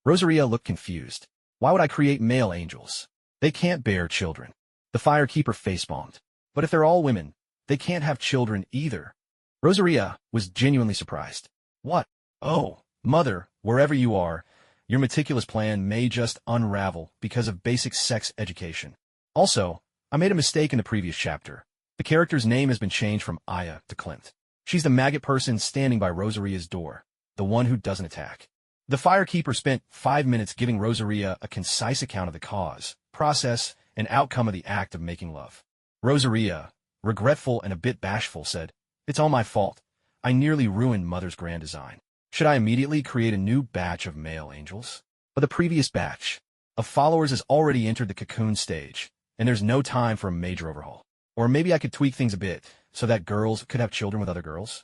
Rosaria looked confused. Why would I create male angels? They can't bear children. The firekeeper facepalmed. But if they're all women, they can't have children either. Rosaria was genuinely surprised. What? Oh, Mother, wherever you are, your meticulous plan may just unravel because of basic sex education. Also, I made a mistake in the previous chapter. The character's name has been changed from Aya to Klimt. She's the maggot person standing by Rosaria's door, the one who doesn't attack. The firekeeper spent 5 minutes giving Rosaria a concise account of the cause, process, and outcome of the act of making love. Rosaria, regretful and a bit bashful, said, It's all my fault. I nearly ruined Mother's grand design. Should I immediately create a new batch of male angels? But the previous batch of followers has already entered the cocoon stage, and there's no time for a major overhaul. Or maybe I could tweak things a bit, so that girls could have children with other girls?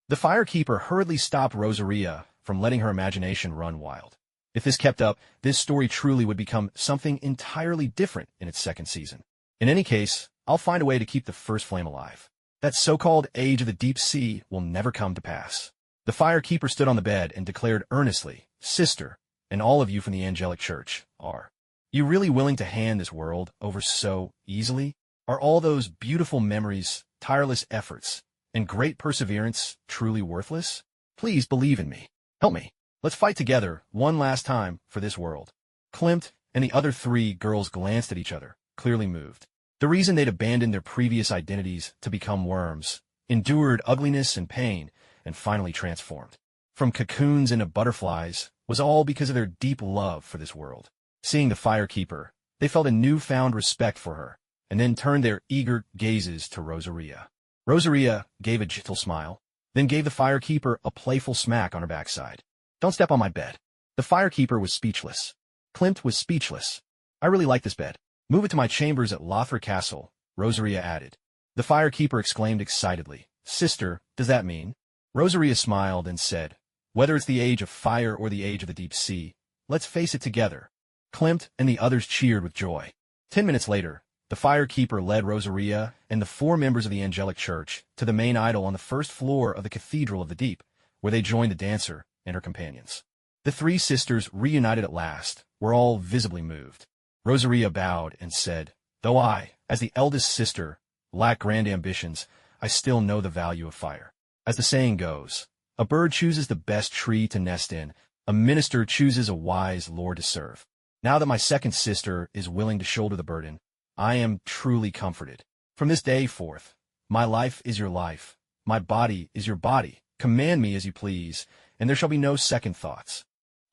The firekeeper hurriedly stopped Rosaria from letting her imagination run wild. If this kept up, this story truly would become something entirely different in its second season. In any case, I'll find a way to keep the first flame alive. That so-called age of the deep sea will never come to pass. The firekeeper stood on the bed and declared earnestly, Sister, and all of you from the angelic church, are you really willing to hand this world over so easily? Are all those beautiful memories, tireless efforts, and great perseverance truly worthless? Please believe in me. Help me. Let's fight together one last time for this world. Klimt and the other 3 girls glanced at each other, clearly moved. The reason they'd abandoned their previous identities to become worms, endured ugliness and pain, and finally transformed from cocoons into butterflies was all because of their deep love for this world. Seeing the firekeeper, they felt a newfound respect for her, and then turned their eager gazes to Rosaria. Rosaria gave a gentle smile, then gave the firekeeper a playful smack on her backside. Don't step on my bed. The firekeeper was speechless. Klimt was speechless. I really like this bed. Move it to my chambers at Lothrop Castle, Rosaria added. The firekeeper exclaimed excitedly, Sister, does that mean? Rosaria smiled and said, Whether it's the age of fire or the age of the deep sea, let's face it together. Klimt and the others cheered with joy. 10 minutes later, The fire keeper led Rosaria and the 4 members of the angelic church to the main idol on the first floor of the Cathedral of the Deep, where they joined the dancer and her companions. The 3 sisters, reunited at last, were all visibly moved. Rosaria bowed and said, "Though I, as the eldest sister, lack grand ambitions, I still know the value of fire. As the saying goes, a bird chooses the best tree to nest in, a minister chooses a wise lord to serve. Now that my second sister is willing to shoulder the burden, I am truly comforted. From this day forth, my life is your life, my body is your body. Command me as you please, and there shall be no second thoughts."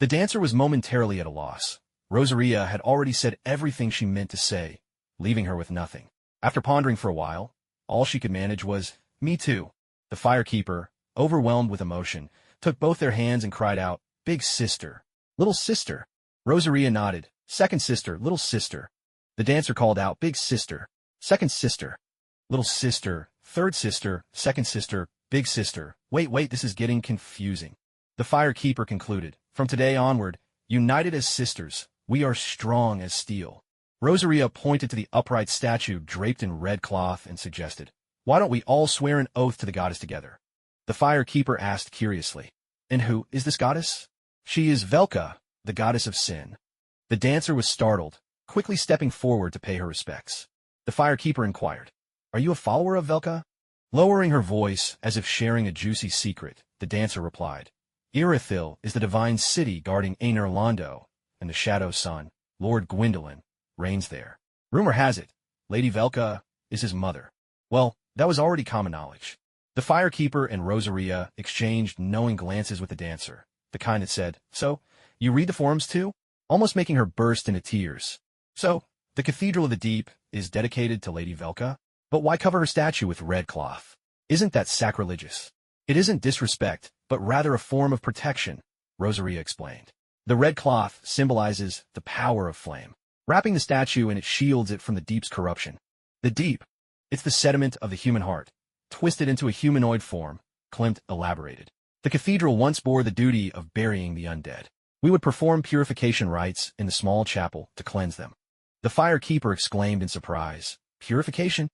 The dancer was momentarily at a loss. Rosaria had already said everything she meant to say, leaving her with nothing. After pondering for a while, all she could manage was, "Me too." The fire keeper, overwhelmed with emotion, took both their hands and cried out, "Big sister, little sister." Rosaria nodded, "Second sister, little sister." The dancer called out, "Big sister, second sister, little sister, third sister, second sister, big sister. Wait, this is getting confusing." The fire keeper concluded, "From today onward, united as sisters, we are strong as steel." Rosaria pointed to the upright statue draped in red cloth and suggested, "Why don't we all swear an oath to the goddess together?" The fire keeper asked curiously, "And who is this goddess?" "She is Velka, the goddess of sin." The dancer was startled, quickly stepping forward to pay her respects. The fire keeper inquired, "Are you a follower of Velka?" Lowering her voice as if sharing a juicy secret, the dancer replied, "Irithyll is the divine city guarding Aenir Londo, and the Shadow Sun, Lord Gwyndolin, reigns there. Rumor has it, Lady Velka is his mother." Well, that was already common knowledge. The fire keeper and Rosaria exchanged knowing glances with the dancer, the kind that said, "So, you read the forums too?" almost making her burst into tears. "So, the Cathedral of the Deep is dedicated to Lady Velka? But why cover her statue with red cloth? Isn't that sacrilegious?" "It isn't disrespect, but rather a form of protection," Rosaria explained. "The red cloth symbolizes the power of flame, wrapping the statue and it shields it from the deep's corruption. The deep, it's the sediment of the human heart, twisted into a humanoid form," Klimt elaborated. "The cathedral once bore the duty of burying the undead. We would perform purification rites in the small chapel to cleanse them." The fire keeper exclaimed in surprise, "Purification?"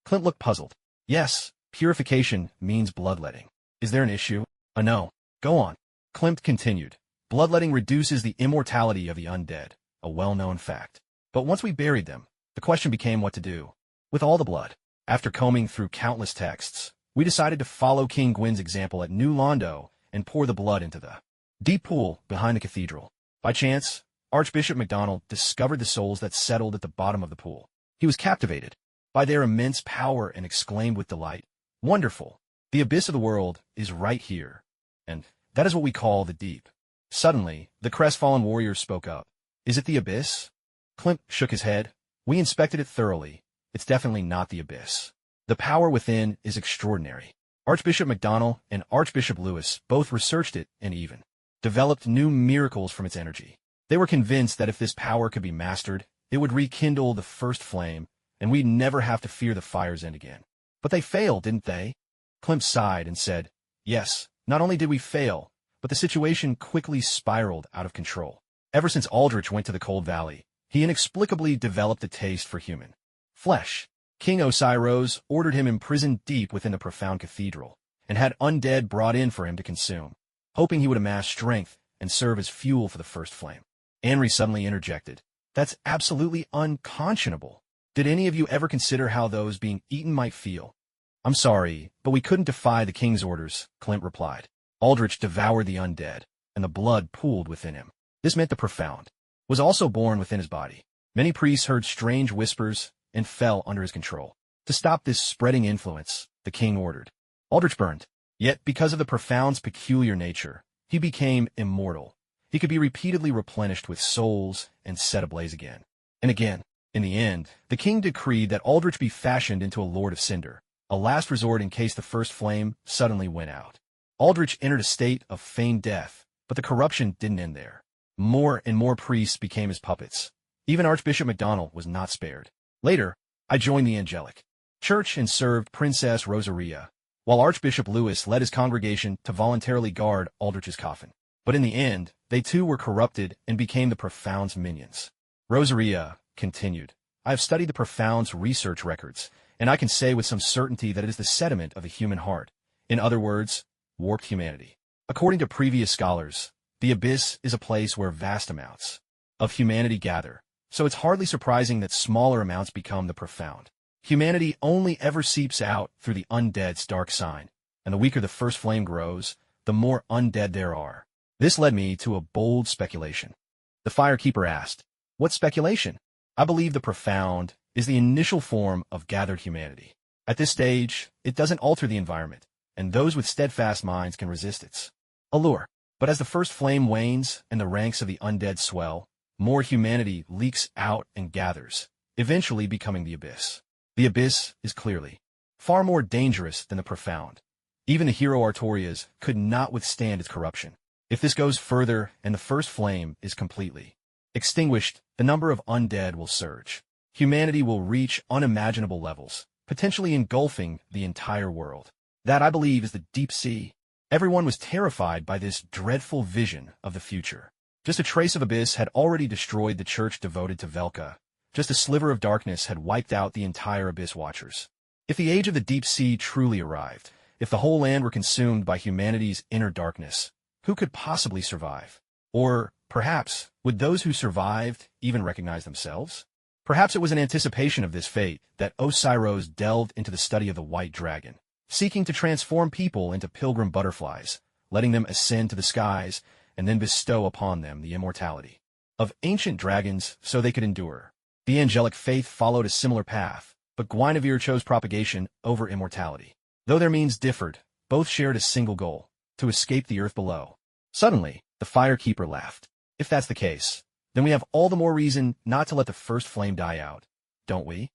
Klimt looked puzzled. "Yes, purification means bloodletting. Is there an issue?" "No. Go on." Klimt continued. "Bloodletting reduces the immortality of the undead, a well-known fact. But once we buried them, the question became what to do with all the blood. After combing through countless texts, we decided to follow King Gwyn's example at New Londo and pour the blood into the deep pool behind the cathedral. By chance, Archbishop MacDonald discovered the souls that settled at the bottom of the pool. He was captivated by their immense power and exclaimed with delight, 'Wonderful! The abyss of the world is right here, and that is what we call the deep.' Suddenly, the crestfallen warrior spoke up. 'Is it the abyss?' Klimt shook his head. 'We inspected it thoroughly. It's definitely not the abyss. The power within is extraordinary. Archbishop MacDonald and Archbishop Lewis both researched it and even developed new miracles from its energy. They were convinced that if this power could be mastered, it would rekindle the first flame, and we'd never have to fear the fire's end again. But they failed, didn't they?' Klimt sighed and said, 'Yes, not only did we fail, but the situation quickly spiraled out of control. Ever since Aldrich went to the Cold Valley, he inexplicably developed a taste for human flesh. King Osiros ordered him imprisoned deep within the profound cathedral, and had undead brought in for him to consume, hoping he would amass strength and serve as fuel for the first flame.' Henry suddenly interjected, 'That's absolutely unconscionable. Did any of you ever consider how those being eaten might feel?' 'I'm sorry, but we couldn't defy the king's orders,' Klimt replied. Aldrich devoured the undead, and the blood pooled within him. This meant the profound was also born within his body. Many priests heard strange whispers and fell under his control. To stop this spreading influence, the king ordered Aldrich burned. Yet, because of the profound's peculiar nature, he became immortal. He could be repeatedly replenished with souls and set ablaze again and again. In the end, the king decreed that Aldrich be fashioned into a Lord of Cinder, a last resort in case the first flame suddenly went out. Aldrich entered a state of feigned death, but the corruption didn't end there. More and more priests became his puppets. Even Archbishop MacDonald was not spared. Later, I joined the angelic church and served Princess Rosaria, while Archbishop Lewis led his congregation to voluntarily guard Aldrich's coffin. But in the end, they too were corrupted and became the profound's minions. Rosaria continued, I have studied the Profound's research records, and I can say with some certainty that it is the sediment of the human heart. In other words, warped humanity. According to previous scholars, the abyss is a place where vast amounts of humanity gather, so it's hardly surprising that smaller amounts become the profound. Humanity only ever seeps out through the undead's dark sign, and the weaker the first flame grows, the more undead there are. This led me to a bold speculation. The Firekeeper asked, "What speculation?" I believe the profound is the initial form of gathered humanity. At this stage, it doesn't alter the environment, and those with steadfast minds can resist its allure. But as the first flame wanes and the ranks of the undead swell, more humanity leaks out and gathers, eventually becoming the abyss. The abyss is clearly far more dangerous than the profound. Even the hero Artorias could not withstand its corruption. If this goes further and the first flame is completely extinguished, the number of undead will surge. Humanity will reach unimaginable levels, potentially engulfing the entire world. That, I believe, is the deep sea. Everyone was terrified by this dreadful vision of the future. Just a trace of abyss had already destroyed the church devoted to Velka. Just a sliver of darkness had wiped out the entire abyss watchers. If the age of the deep sea truly arrived, if the whole land were consumed by humanity's inner darkness, who could possibly survive? Or, perhaps, would those who survived even recognize themselves? Perhaps it was in anticipation of this fate that Osiros delved into the study of the white dragon, seeking to transform people into pilgrim butterflies, letting them ascend to the skies, and then bestow upon them the immortality of ancient dragons so they could endure. The angelic faith followed a similar path, but Guinevere chose propagation over immortality. Though their means differed, both shared a single goal: to escape the earth below. Suddenly, the Firekeeper laughed. If that's the case, then we have all the more reason not to let the first flame die out, don't we?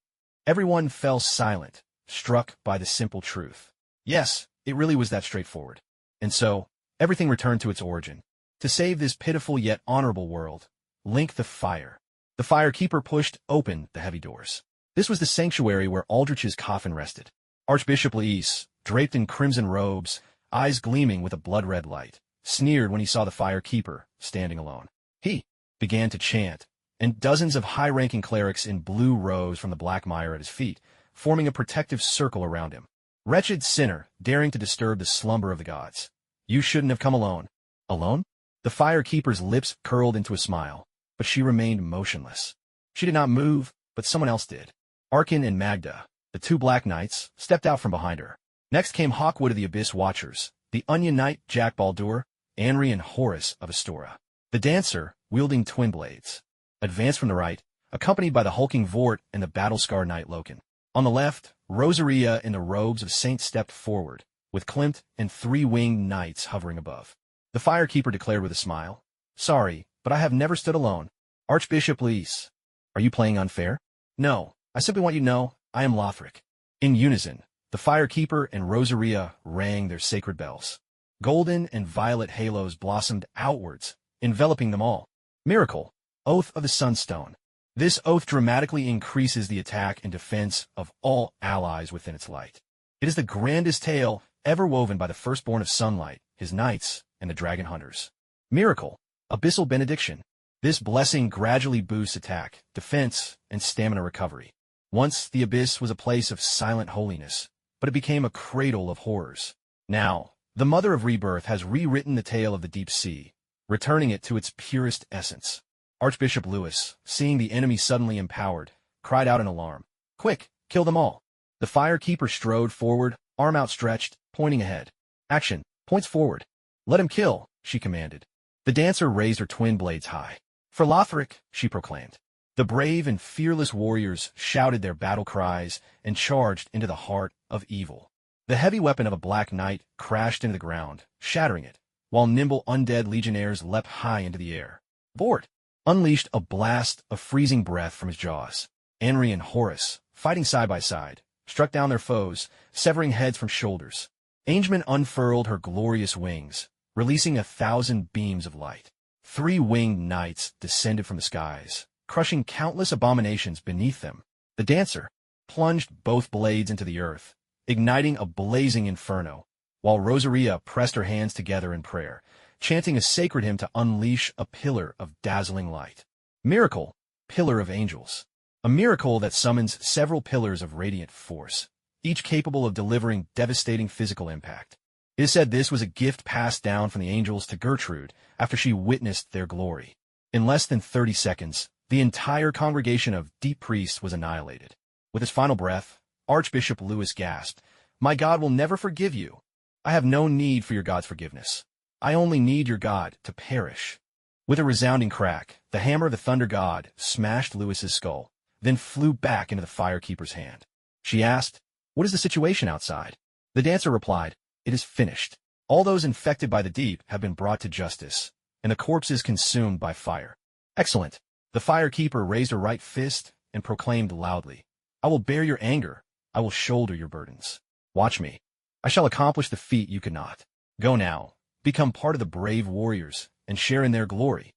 Everyone fell silent, struck by the simple truth. Yes, it really was that straightforward. And so, everything returned to its origin. To save this pitiful yet honorable world, link the fire. The Firekeeper pushed open the heavy doors. This was the sanctuary where Aldrich's coffin rested. Archbishop Leis, draped in crimson robes, eyes gleaming with a blood-red light, sneered when he saw the Firekeeper standing alone. He began to chant, and dozens of high-ranking clerics in blue rose from the black mire at his feet, forming a protective circle around him. Wretched sinner, daring to disturb the slumber of the gods. You shouldn't have come alone. Alone? The Firekeeper's lips curled into a smile, but she remained motionless. She did not move, but someone else did. Arkin and Magda, the two Black Knights, stepped out from behind her. Next came Hawkwood of the Abyss Watchers, the Onion Knight Jack Baldur, Anri and Horus of Astora. The dancer, wielding twin blades, advanced from the right, accompanied by the hulking Vort and the battle-scarred Knight Loken. On the left, Rosaria in the robes of Saint stepped forward, with Klimt and three-winged knights hovering above. The Firekeeper declared with a smile, "Sorry, but I have never stood alone. Archbishop Leis, are you playing unfair?" "No, I simply want you to know, I am Lothric." In unison, the Firekeeper and Rosaria rang their sacred bells. Golden and violet halos blossomed outwards, enveloping them all. Miracle, Oath of the Sunstone. This oath dramatically increases the attack and defense of all allies within its light. It is the grandest tale ever woven by the firstborn of sunlight, his knights, and the dragon hunters. Miracle, Abyssal Benediction. This blessing gradually boosts attack, defense, and stamina recovery. Once the abyss was a place of silent holiness, but it became a cradle of horrors. Now, the Mother of Rebirth has rewritten the tale of the deep sea, returning it to its purest essence. Archbishop Lewis, seeing the enemy suddenly empowered, cried out in alarm, "Quick, kill them all!" The Firekeeper strode forward, arm outstretched, pointing ahead. "Action, points forward. Let him kill," she commanded. The dancer raised her twin blades high. "For Lothric," she proclaimed. The brave and fearless warriors shouted their battle cries and charged into the heart of evil. The heavy weapon of a Black Knight crashed into the ground, shattering it, while nimble undead legionnaires leapt high into the air. Vort unleashed a blast of freezing breath from his jaws. Anri and Horus, fighting side by side, struck down their foes, severing heads from shoulders. Angeman unfurled her glorious wings, releasing 1,000 beams of light. Three-winged knights descended from the skies, crushing countless abominations beneath them. The dancer plunged both blades into the earth, igniting a blazing inferno, while Rosaria pressed her hands together in prayer, chanting a sacred hymn to unleash a pillar of dazzling light. Miracle, Pillar of Angels. a miracle that summons several pillars of radiant force, each capable of delivering devastating physical impact. It is said this was a gift passed down from the angels to Gertrude after she witnessed their glory. In less than 30 seconds, the entire congregation of deep priests was annihilated. With his final breath, Archbishop Lewis gasped, "My God will never forgive you. I have no need for your God's forgiveness. I only need your God to perish." With a resounding crack, the hammer of the Thunder God smashed Lewis's skull, then flew back into the Firekeeper's hand. She asked, "What is the situation outside?" The dancer replied, "It is finished. All those infected by the deep have been brought to justice, and the corpses consumed by fire." "Excellent." The Firekeeper raised her right fist and proclaimed loudly, "I will bear your anger. I will shoulder your burdens. Watch me. I shall accomplish the feat you could not. Go now, become part of the brave warriors, and share in their glory."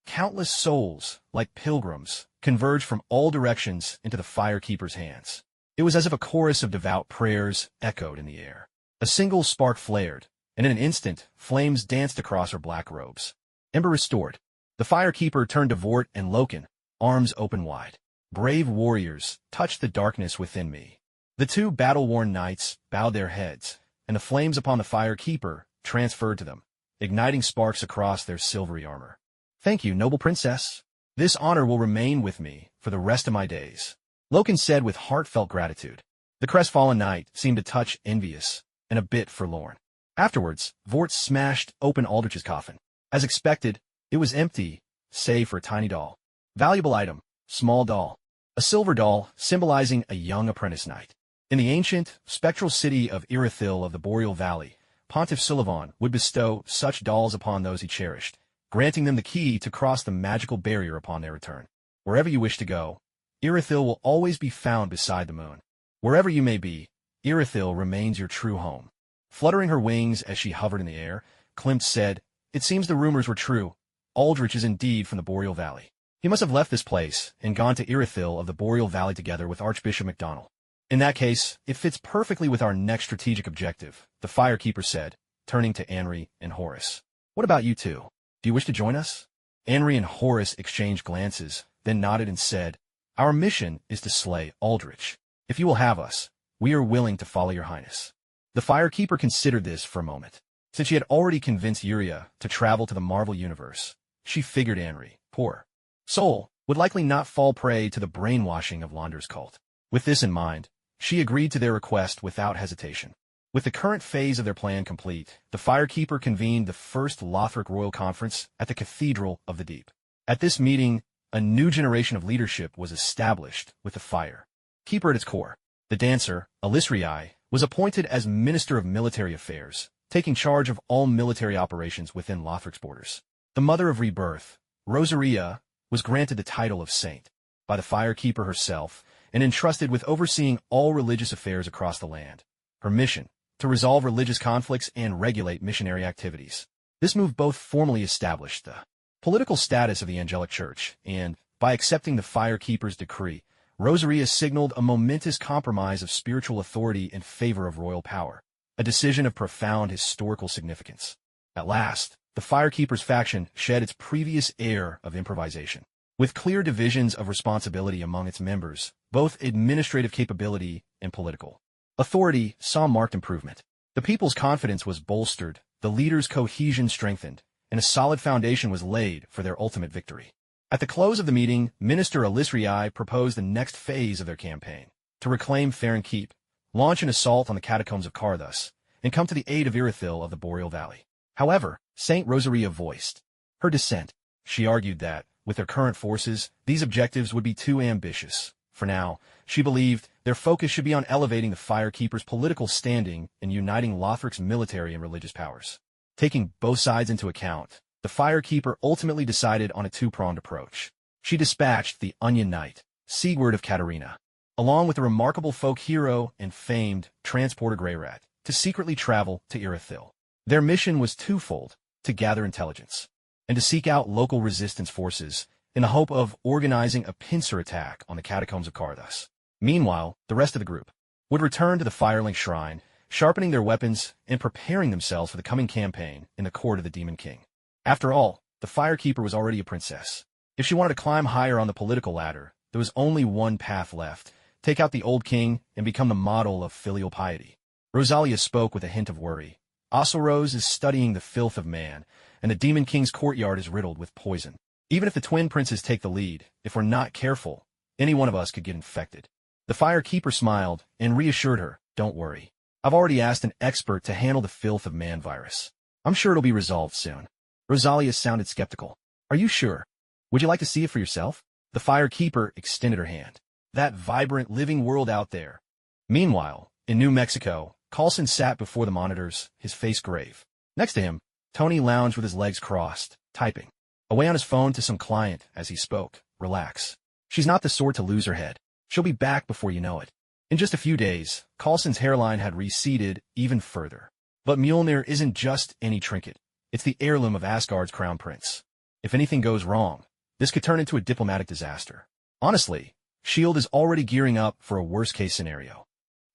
Countless souls, like pilgrims, converged from all directions into the Firekeeper's hands. It was as if a chorus of devout prayers echoed in the air. A single spark flared, and in an instant, flames danced across her black robes. Ember restored. The Firekeeper turned to Vort and Loken, arms open wide. "Brave warriors, touch the darkness within me." The two battle-worn knights bowed their heads, and the flames upon the Firekeeper transferred to them, igniting sparks across their silvery armor. "Thank you, noble princess. This honor will remain with me for the rest of my days," Loken said with heartfelt gratitude. The crestfallen knight seemed a touch envious and a bit forlorn. Afterwards, Vort smashed open Aldrich's coffin. As expected, it was empty, save for a tiny doll. Valuable item, small doll. A silver doll symbolizing a young apprentice knight. In the ancient, spectral city of Irithyll of the Boreal Valley, Pontiff Sullivan would bestow such dolls upon those he cherished, granting them the key to cross the magical barrier upon their return. Wherever you wish to go, Irithyll will always be found beside the moon. Wherever you may be, Irithyll remains your true home. Fluttering her wings as she hovered in the air, Klimt said, "It seems the rumors were true. Aldrich is indeed from the Boreal Valley. He must have left this place and gone to Irithyll of the Boreal Valley together with Archbishop MacDonald. In that case, it fits perfectly with our next strategic objective," the Firekeeper said, turning to Anri and Horace. "What about you two? Do you wish to join us?" Anri and Horace exchanged glances, then nodded and said, "Our mission is to slay Aldrich. If you will have us, we are willing to follow your highness." The Firekeeper considered this for a moment. Since she had already convinced Yuria to travel to the Marvel Universe, she figured Anri, poor soul, would likely not fall prey to the brainwashing of Londer's cult. With this in mind, she agreed to their request without hesitation. With the current phase of their plan complete, the Firekeeper convened the first Lothric Royal Conference at the Cathedral of the Deep. At this meeting, a new generation of leadership was established with the Firekeeper at its core. The dancer, Alisrii, was appointed as Minister of Military Affairs, taking charge of all military operations within Lothric's borders. The Mother of Rebirth, Rosaria, was granted the title of Saint by the Firekeeper herself and entrusted with overseeing all religious affairs across the land. Her mission, to resolve religious conflicts and regulate missionary activities. This move both formally established the political status of the Angelic Church and, by accepting the Firekeeper's decree, Rosaria signaled a momentous compromise of spiritual authority in favor of royal power, a decision of profound historical significance. At last, the Firekeeper's faction shed its previous air of improvisation. With clear divisions of responsibility among its members, both administrative capability and political authority saw marked improvement. The people's confidence was bolstered, the leaders' cohesion strengthened, and a solid foundation was laid for their ultimate victory. At the close of the meeting, Minister Alisrii proposed the next phase of their campaign, to reclaim Farron Keep, launch an assault on the catacombs of Karthus, and come to the aid of Irithyll of the Boreal Valley. However, Saint Rosaria voiced her dissent. She argued that, with their current forces, these objectives would be too ambitious. For now, she believed their focus should be on elevating the Firekeeper's political standing and uniting Lothric's military and religious powers. Taking both sides into account, the Firekeeper ultimately decided on a two-pronged approach. She dispatched the Onion Knight, Sigurd of Katarina, along with the remarkable folk hero and famed transporter Greyrat, to secretly travel to Irithyll. Their mission was twofold: to gather intelligence, and to seek out local resistance forces in the hope of organizing a pincer attack on the catacombs of Karthus. Meanwhile, the rest of the group would return to the Firelink Shrine, sharpening their weapons and preparing themselves for the coming campaign in the court of the Demon King. After all, the Firekeeper was already a princess. If she wanted to climb higher on the political ladder, there was only one path left. Take out the old king and become the model of filial piety. Rosalia spoke with a hint of worry. Asorose is studying the filth of man, and the Demon King's courtyard is riddled with poison. Even if the twin princes take the lead, if we're not careful, any one of us could get infected. The Fire Keeper smiled and reassured her, don't worry. I've already asked an expert to handle the filth of man virus. I'm sure it'll be resolved soon. Rosalia sounded skeptical. Are you sure? Would you like to see it for yourself? The Fire Keeper extended her hand. That vibrant, living world out there. Meanwhile, in New Mexico, Coulson sat before the monitors, his face grave. Next to him, Tony lounged with his legs crossed, typing. Away on his phone to some client as he spoke. Relax. She's not the sort to lose her head. She'll be back before you know it. In just a few days, Coulson's hairline had receded even further. But Mjolnir isn't just any trinket. It's the heirloom of Asgard's crown prince. If anything goes wrong, this could turn into a diplomatic disaster. Honestly, S.H.I.E.L.D. is already gearing up for a worst-case scenario.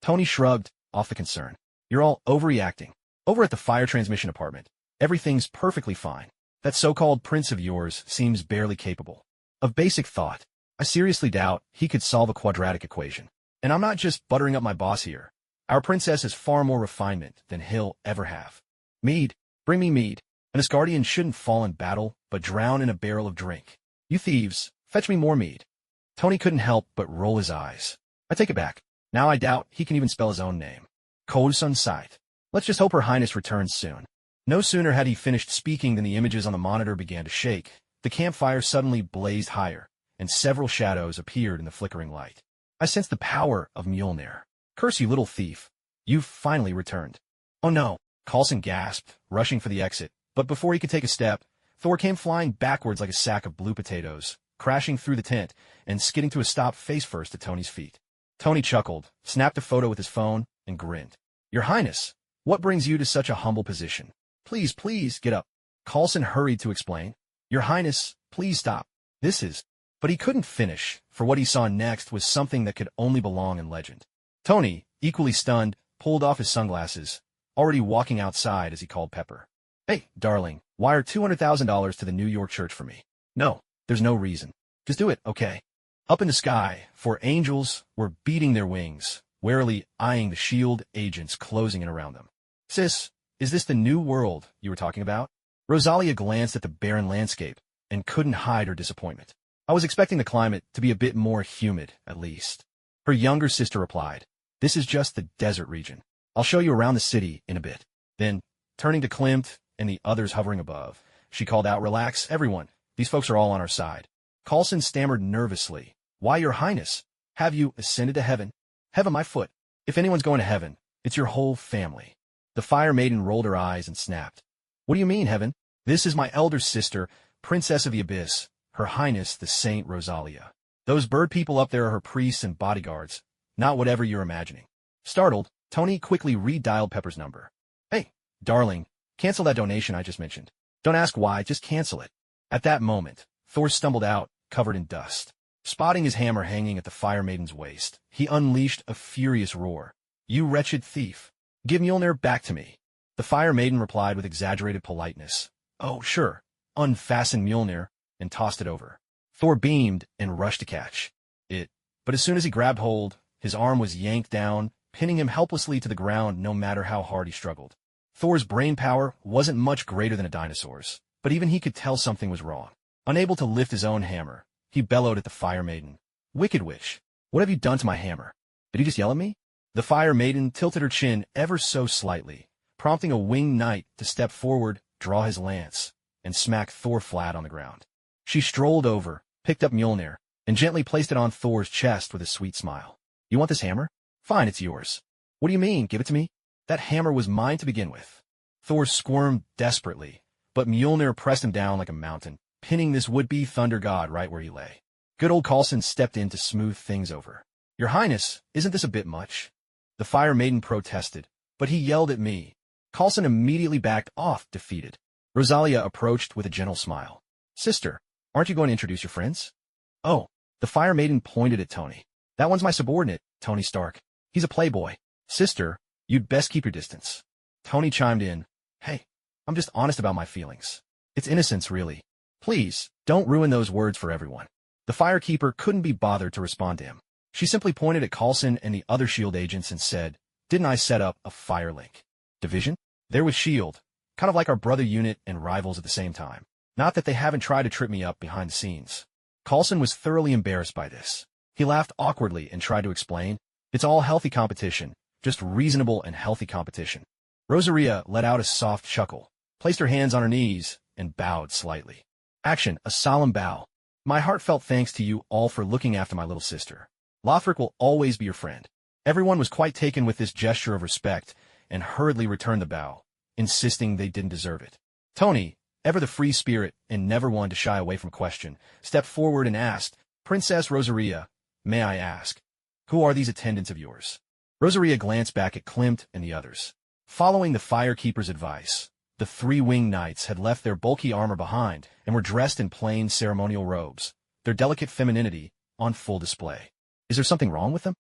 Tony shrugged off the concern. You're all overreacting. Over at the fire transmission department, everything's perfectly fine. That so-called prince of yours seems barely capable of basic thought. I seriously doubt he could solve a quadratic equation. And I'm not just buttering up my boss here. Our princess has far more refinement than he'll ever have. Mead, bring me mead. An Asgardian shouldn't fall in battle, but drown in a barrel of drink. You thieves, fetch me more mead. Tony couldn't help but roll his eyes. I take it back. Now I doubt he can even spell his own name. Coulson sighed. Let's just hope Her Highness returns soon. No sooner had he finished speaking than the images on the monitor began to shake. The campfire suddenly blazed higher, and several shadows appeared in the flickering light. I sensed the power of Mjolnir. Curse you, little thief. You've finally returned. Oh no, Coulson gasped, rushing for the exit. But before he could take a step, Thor came flying backwards like a sack of blue potatoes, crashing through the tent and skidding to a stop face first at Tony's feet. Tony chuckled, snapped a photo with his phone, and grinned. Your Highness, what brings you to such a humble position? Please, get up. Coulson hurried to explain. Your Highness, please stop. This is... But he couldn't finish, for what he saw next was something that could only belong in legend. Tony, equally stunned, pulled off his sunglasses, already walking outside as he called Pepper. Hey, darling, wire $200,000 to the New York church for me. No, there's no reason. Just do it, okay? Up in the sky, 4 angels were beating their wings, warily eyeing the S.H.I.E.L.D. agents closing in around them. Sis, is this the new world you were talking about? Rosalia glanced at the barren landscape and couldn't hide her disappointment. I was expecting the climate to be a bit more humid, at least. Her younger sister replied, this is just the desert region. I'll show you around the city in a bit. Then, turning to Klimt and the others hovering above, she called out, relax, everyone. These folks are all on our side. Coulson stammered nervously. Why, Your Highness? Have you ascended to heaven? Heaven my foot. If anyone's going to heaven, it's your whole family. The Fire Maiden rolled her eyes and snapped. What do you mean, heaven? This is my elder sister, Princess of the Abyss, Her Highness the Saint Rosalia. Those bird people up there are her priests and bodyguards, not whatever you're imagining. Startled, Tony quickly redialed Pepper's number. Hey, darling, cancel that donation I just mentioned. Don't ask why, just cancel it. At that moment, Thor stumbled out, covered in dust. Spotting his hammer hanging at the Fire Maiden's waist, he unleashed a furious roar. You wretched thief! Give Mjolnir back to me. The Fire Maiden replied with exaggerated politeness. Oh, sure. Unfastened Mjolnir and tossed it over. Thor beamed and rushed to catch it, but as soon as he grabbed hold, his arm was yanked down, pinning him helplessly to the ground no matter how hard he struggled. Thor's brain power wasn't much greater than a dinosaur's, but even he could tell something was wrong. Unable to lift his own hammer, he bellowed at the Fire Maiden. Wicked witch, what have you done to my hammer? Did you just yell at me? The Fire Maiden tilted her chin ever so slightly, prompting a winged knight to step forward, draw his lance, and smack Thor flat on the ground. She strolled over, picked up Mjolnir, and gently placed it on Thor's chest with a sweet smile. You want this hammer? Fine, it's yours. What do you mean, give it to me? That hammer was mine to begin with. Thor squirmed desperately, but Mjolnir pressed him down like a mountain, pinning this would-be thunder god right where he lay. Good old Coulson stepped in to smooth things over. Your Highness, isn't this a bit much? The Fire Maiden protested, but he yelled at me. Coulson immediately backed off, defeated. Rosalia approached with a gentle smile. Sister, aren't you going to introduce your friends? Oh, the Fire Maiden pointed at Tony. That one's my subordinate, Tony Stark. He's a playboy. Sister, you'd best keep your distance. Tony chimed in. Hey, I'm just honest about my feelings. It's innocence, really. Please, don't ruin those words for everyone. The firekeeper couldn't be bothered to respond to him. She simply pointed at Coulson and the other S.H.I.E.L.D. agents and said, "Didn't I set up a Firelink division? They're with S.H.I.E.L.D., kind of like our brother unit and rivals at the same time. Not that they haven't tried to trip me up behind the scenes." Coulson was thoroughly embarrassed by this. He laughed awkwardly and tried to explain, "It's all healthy competition, just reasonable and healthy competition." Rosaria let out a soft chuckle, placed her hands on her knees, and bowed slightly. Action, a solemn bow. "My heartfelt thanks to you all for looking after my little sister. Lothric will always be your friend." Everyone was quite taken with this gesture of respect and hurriedly returned the bow, insisting they didn't deserve it. Tony, ever the free spirit and never one to shy away from question, stepped forward and asked, "Princess Rosaria, may I ask, who are these attendants of yours?" Rosaria glanced back at Klimt and the others. Following the firekeeper's advice, the three winged knights had left their bulky armor behind and were dressed in plain ceremonial robes, their delicate femininity on full display. "Is there something wrong with them?"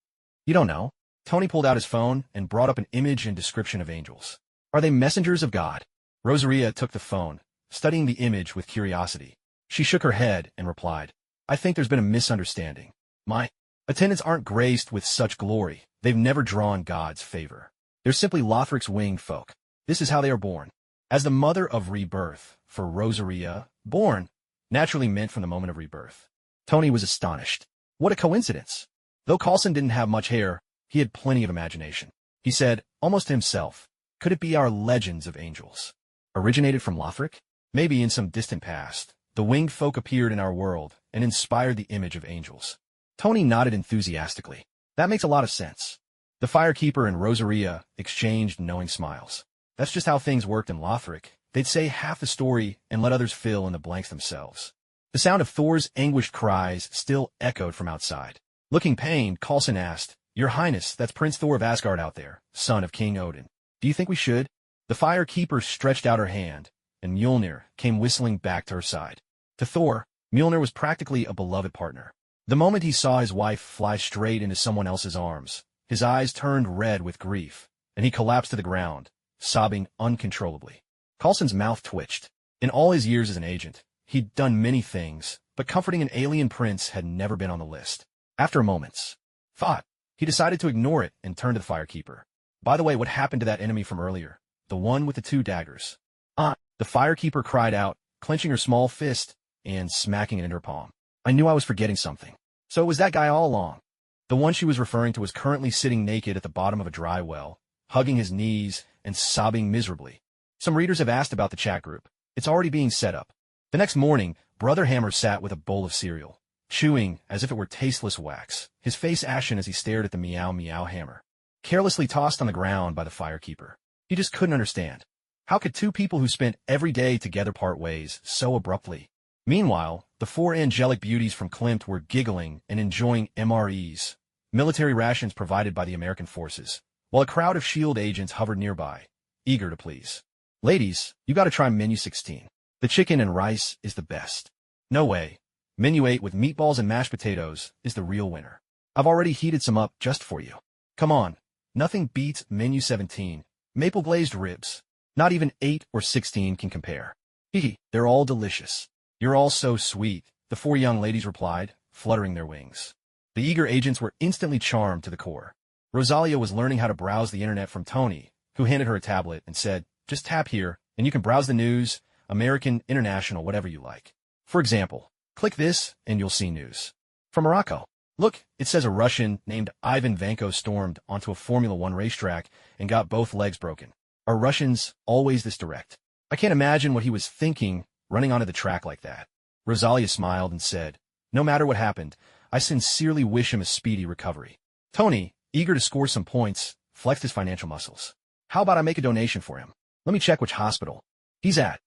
"You don't know." Tony pulled out his phone and brought up an image and description of angels. "Are they messengers of God?" Rosaria took the phone, studying the image with curiosity. She shook her head and replied, "I think there's been a misunderstanding. My attendants aren't graced with such glory. They've never drawn God's favor. They're simply Lothric's winged folk. This is how they are born." As the mother of rebirth, for Rosaria, born, naturally meant from the moment of rebirth. Tony was astonished. What a coincidence. Though Coulson didn't have much hair, he had plenty of imagination. He said, almost to himself, "Could it be our legends of angels? Originated from Lothric? Maybe in some distant past, the winged folk appeared in our world and inspired the image of angels." Tony nodded enthusiastically. "That makes a lot of sense." The firekeeper and Rosaria exchanged knowing smiles. That's just how things worked in Lothric. They'd say half the story and let others fill in the blanks themselves. The sound of Thor's anguished cries still echoed from outside. Looking pained, Coulson asked, "Your Highness, that's Prince Thor of Asgard out there, son of King Odin. Do you think we should?" The firekeeper stretched out her hand, and Mjolnir came whistling back to her side. To Thor, Mjolnir was practically a beloved partner. The moment he saw his wife fly straight into someone else's arms, his eyes turned red with grief, and he collapsed to the ground, sobbing uncontrollably. Coulson's mouth twitched. In all his years as an agent, he'd done many things, but comforting an alien prince had never been on the list. After a moment's thought, he decided to ignore it and turn to the firekeeper. "By the way, what happened to that enemy from earlier? The one with the 2 daggers?" The firekeeper cried out, clenching her small fist and smacking it in her palm. "I knew I was forgetting something. So it was that guy all along." The one she was referring to was currently sitting naked at the bottom of a dry well, hugging his knees and sobbing miserably. Some readers have asked about the chat group. It's already being set up. The next morning, Brother Hammer sat with a bowl of cereal, chewing as if it were tasteless wax, his face ashen as he stared at the meow meow hammer, carelessly tossed on the ground by the firekeeper. He just couldn't understand. How could 2 people who spent every day together part ways so abruptly? Meanwhile, the 4 angelic beauties from Klimt were giggling and enjoying MREs, military rations provided by the American forces, while a crowd of S.H.I.E.L.D. agents hovered nearby, eager to please. "Ladies, you gotta try Menu 16. The chicken and rice is the best." "No way. Menu 8 with meatballs and mashed potatoes is the real winner. I've already heated some up just for you. Come on. Nothing beats Menu 17. Maple glazed ribs. Not even 8 or 16 can compare. Hee, they're all delicious." "You're all so sweet," the 4 young ladies replied, fluttering their wings. The eager agents were instantly charmed to the core. Rosalia was learning how to browse the internet from Tony, who handed her a tablet and said, "Just tap here, and you can browse the news, American, international, whatever you like. For example, click this, and you'll see news from Morocco. Look, it says a Russian named Ivan Vanko stormed onto a Formula One racetrack and got both legs broken. Are Russians always this direct? I can't imagine what he was thinking running onto the track like that." Rosalia smiled and said, "No matter what happened, I sincerely wish him a speedy recovery." Tony, eager to score some points, flexed his financial muscles. "How about I make a donation for him? Let me check which hospital he's at."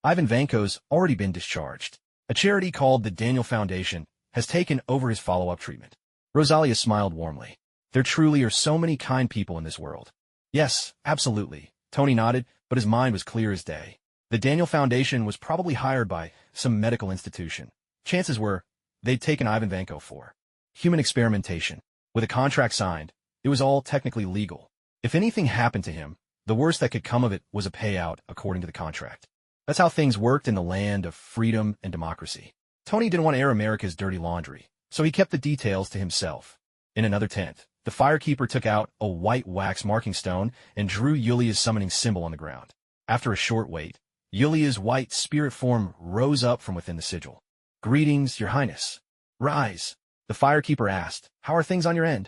Ivan Vanko's already been discharged. A charity called the Daniel Foundation has taken over his follow-up treatment. Rosalia smiled warmly. There truly are so many kind people in this world. "Yes, absolutely." Tony nodded, but his mind was clear as day. The Daniel Foundation was probably hired by some medical institution. Chances were they'd taken Ivan Vanko for human experimentation. With a contract signed, it was all technically legal. If anything happened to him, the worst that could come of it was a payout according to the contract. That's how things worked in the land of freedom and democracy. Tony didn't want to air America's dirty laundry, so he kept the details to himself. In another tent, the firekeeper took out a white wax marking stone and drew Yulia's summoning symbol on the ground. After a short wait, Yulia's white spirit form rose up from within the sigil. "Greetings, Your Highness." "Rise," the firekeeper asked. "How are things on your end?"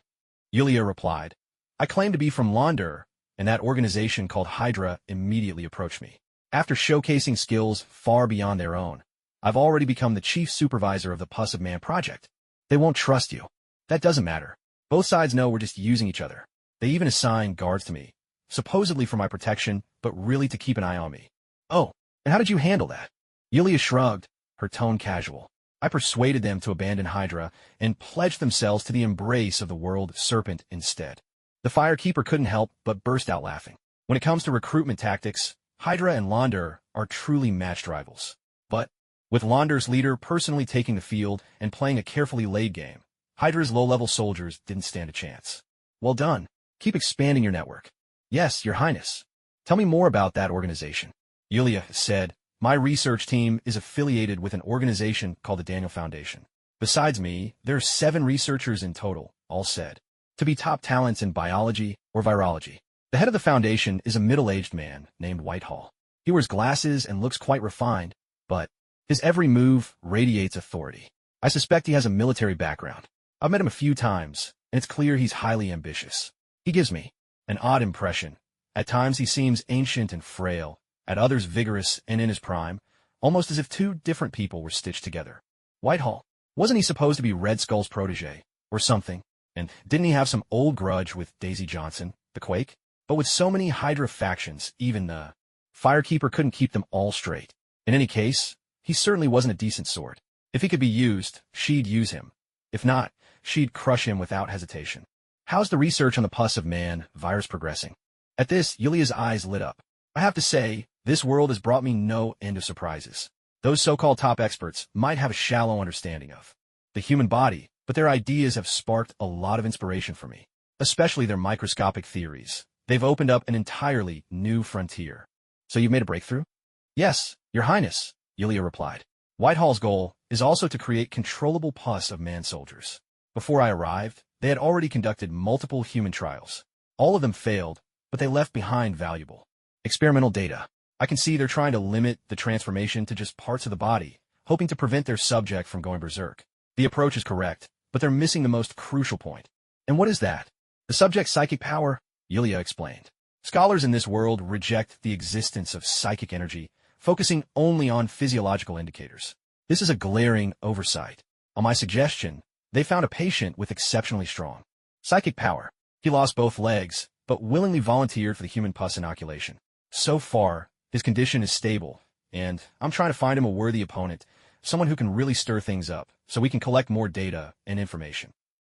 Yulia replied, "I claim to be from Launder," and that organization called Hydra immediately approached me. After showcasing skills far beyond their own, I've already become the chief supervisor of the Pus of Man project. They won't trust you. That doesn't matter. Both sides know we're just using each other. They even assign guards to me, supposedly for my protection, but really to keep an eye on me. "Oh, and how did you handle that?" Yulia shrugged, her tone casual. "I persuaded them to abandon Hydra and pledge themselves to the embrace of the world serpent instead." The firekeeper couldn't help but burst out laughing. When it comes to recruitment tactics, Hydra and Launder are truly matched rivals. But with Launder's leader personally taking the field and playing a carefully laid game, Hydra's low-level soldiers didn't stand a chance. "Well done. Keep expanding your network." "Yes, Your Highness." "Tell me more about that organization." Yulia said, "My research team is affiliated with an organization called the Daniel Foundation. Besides me, there are 7 researchers in total, all said to be top talents in biology or virology. The head of the foundation is a middle-aged man named Whitehall. He wears glasses and looks quite refined, but his every move radiates authority. I suspect he has a military background. I've met him a few times, and it's clear he's highly ambitious. He gives me an odd impression. At times he seems ancient and frail, at others vigorous and in his prime, almost as if 2 different people were stitched together. Whitehall, wasn't he supposed to be Red Skull's protege, or something? And didn't he have some old grudge with Daisy Johnson, the Quake? But with so many Hydra factions, even the firekeeper couldn't keep them all straight. In any case, he certainly wasn't a decent sort. If he could be used, she'd use him. If not, she'd crush him without hesitation. "How's the research on the Pus of Man virus progressing?" At this, Yulia's eyes lit up. "I have to say, this world has brought me no end of surprises. Those so-called top experts might have a shallow understanding of the human body, but their ideas have sparked a lot of inspiration for me, especially their microscopic theories. They've opened up an entirely new frontier." "So you've made a breakthrough?" "Yes, Your Highness," Yulia replied. "Whitehall's goal is also to create controllable pus of man soldiers. Before I arrived, they had already conducted multiple human trials. All of them failed, but they left behind valuable experimental data. I can see they're trying to limit the transformation to just parts of the body, hoping to prevent their subject from going berserk. The approach is correct, but they're missing the most crucial point." "And what is that?" "The subject's psychic power," Yulia explained. "Scholars in this world reject the existence of psychic energy, focusing only on physiological indicators. This is a glaring oversight. On my suggestion, they found a patient with exceptionally strong psychic power. He lost both legs, but willingly volunteered for the human pus inoculation. So far, his condition is stable, and I'm trying to find him a worthy opponent, someone who can really stir things up, so we can collect more data and information."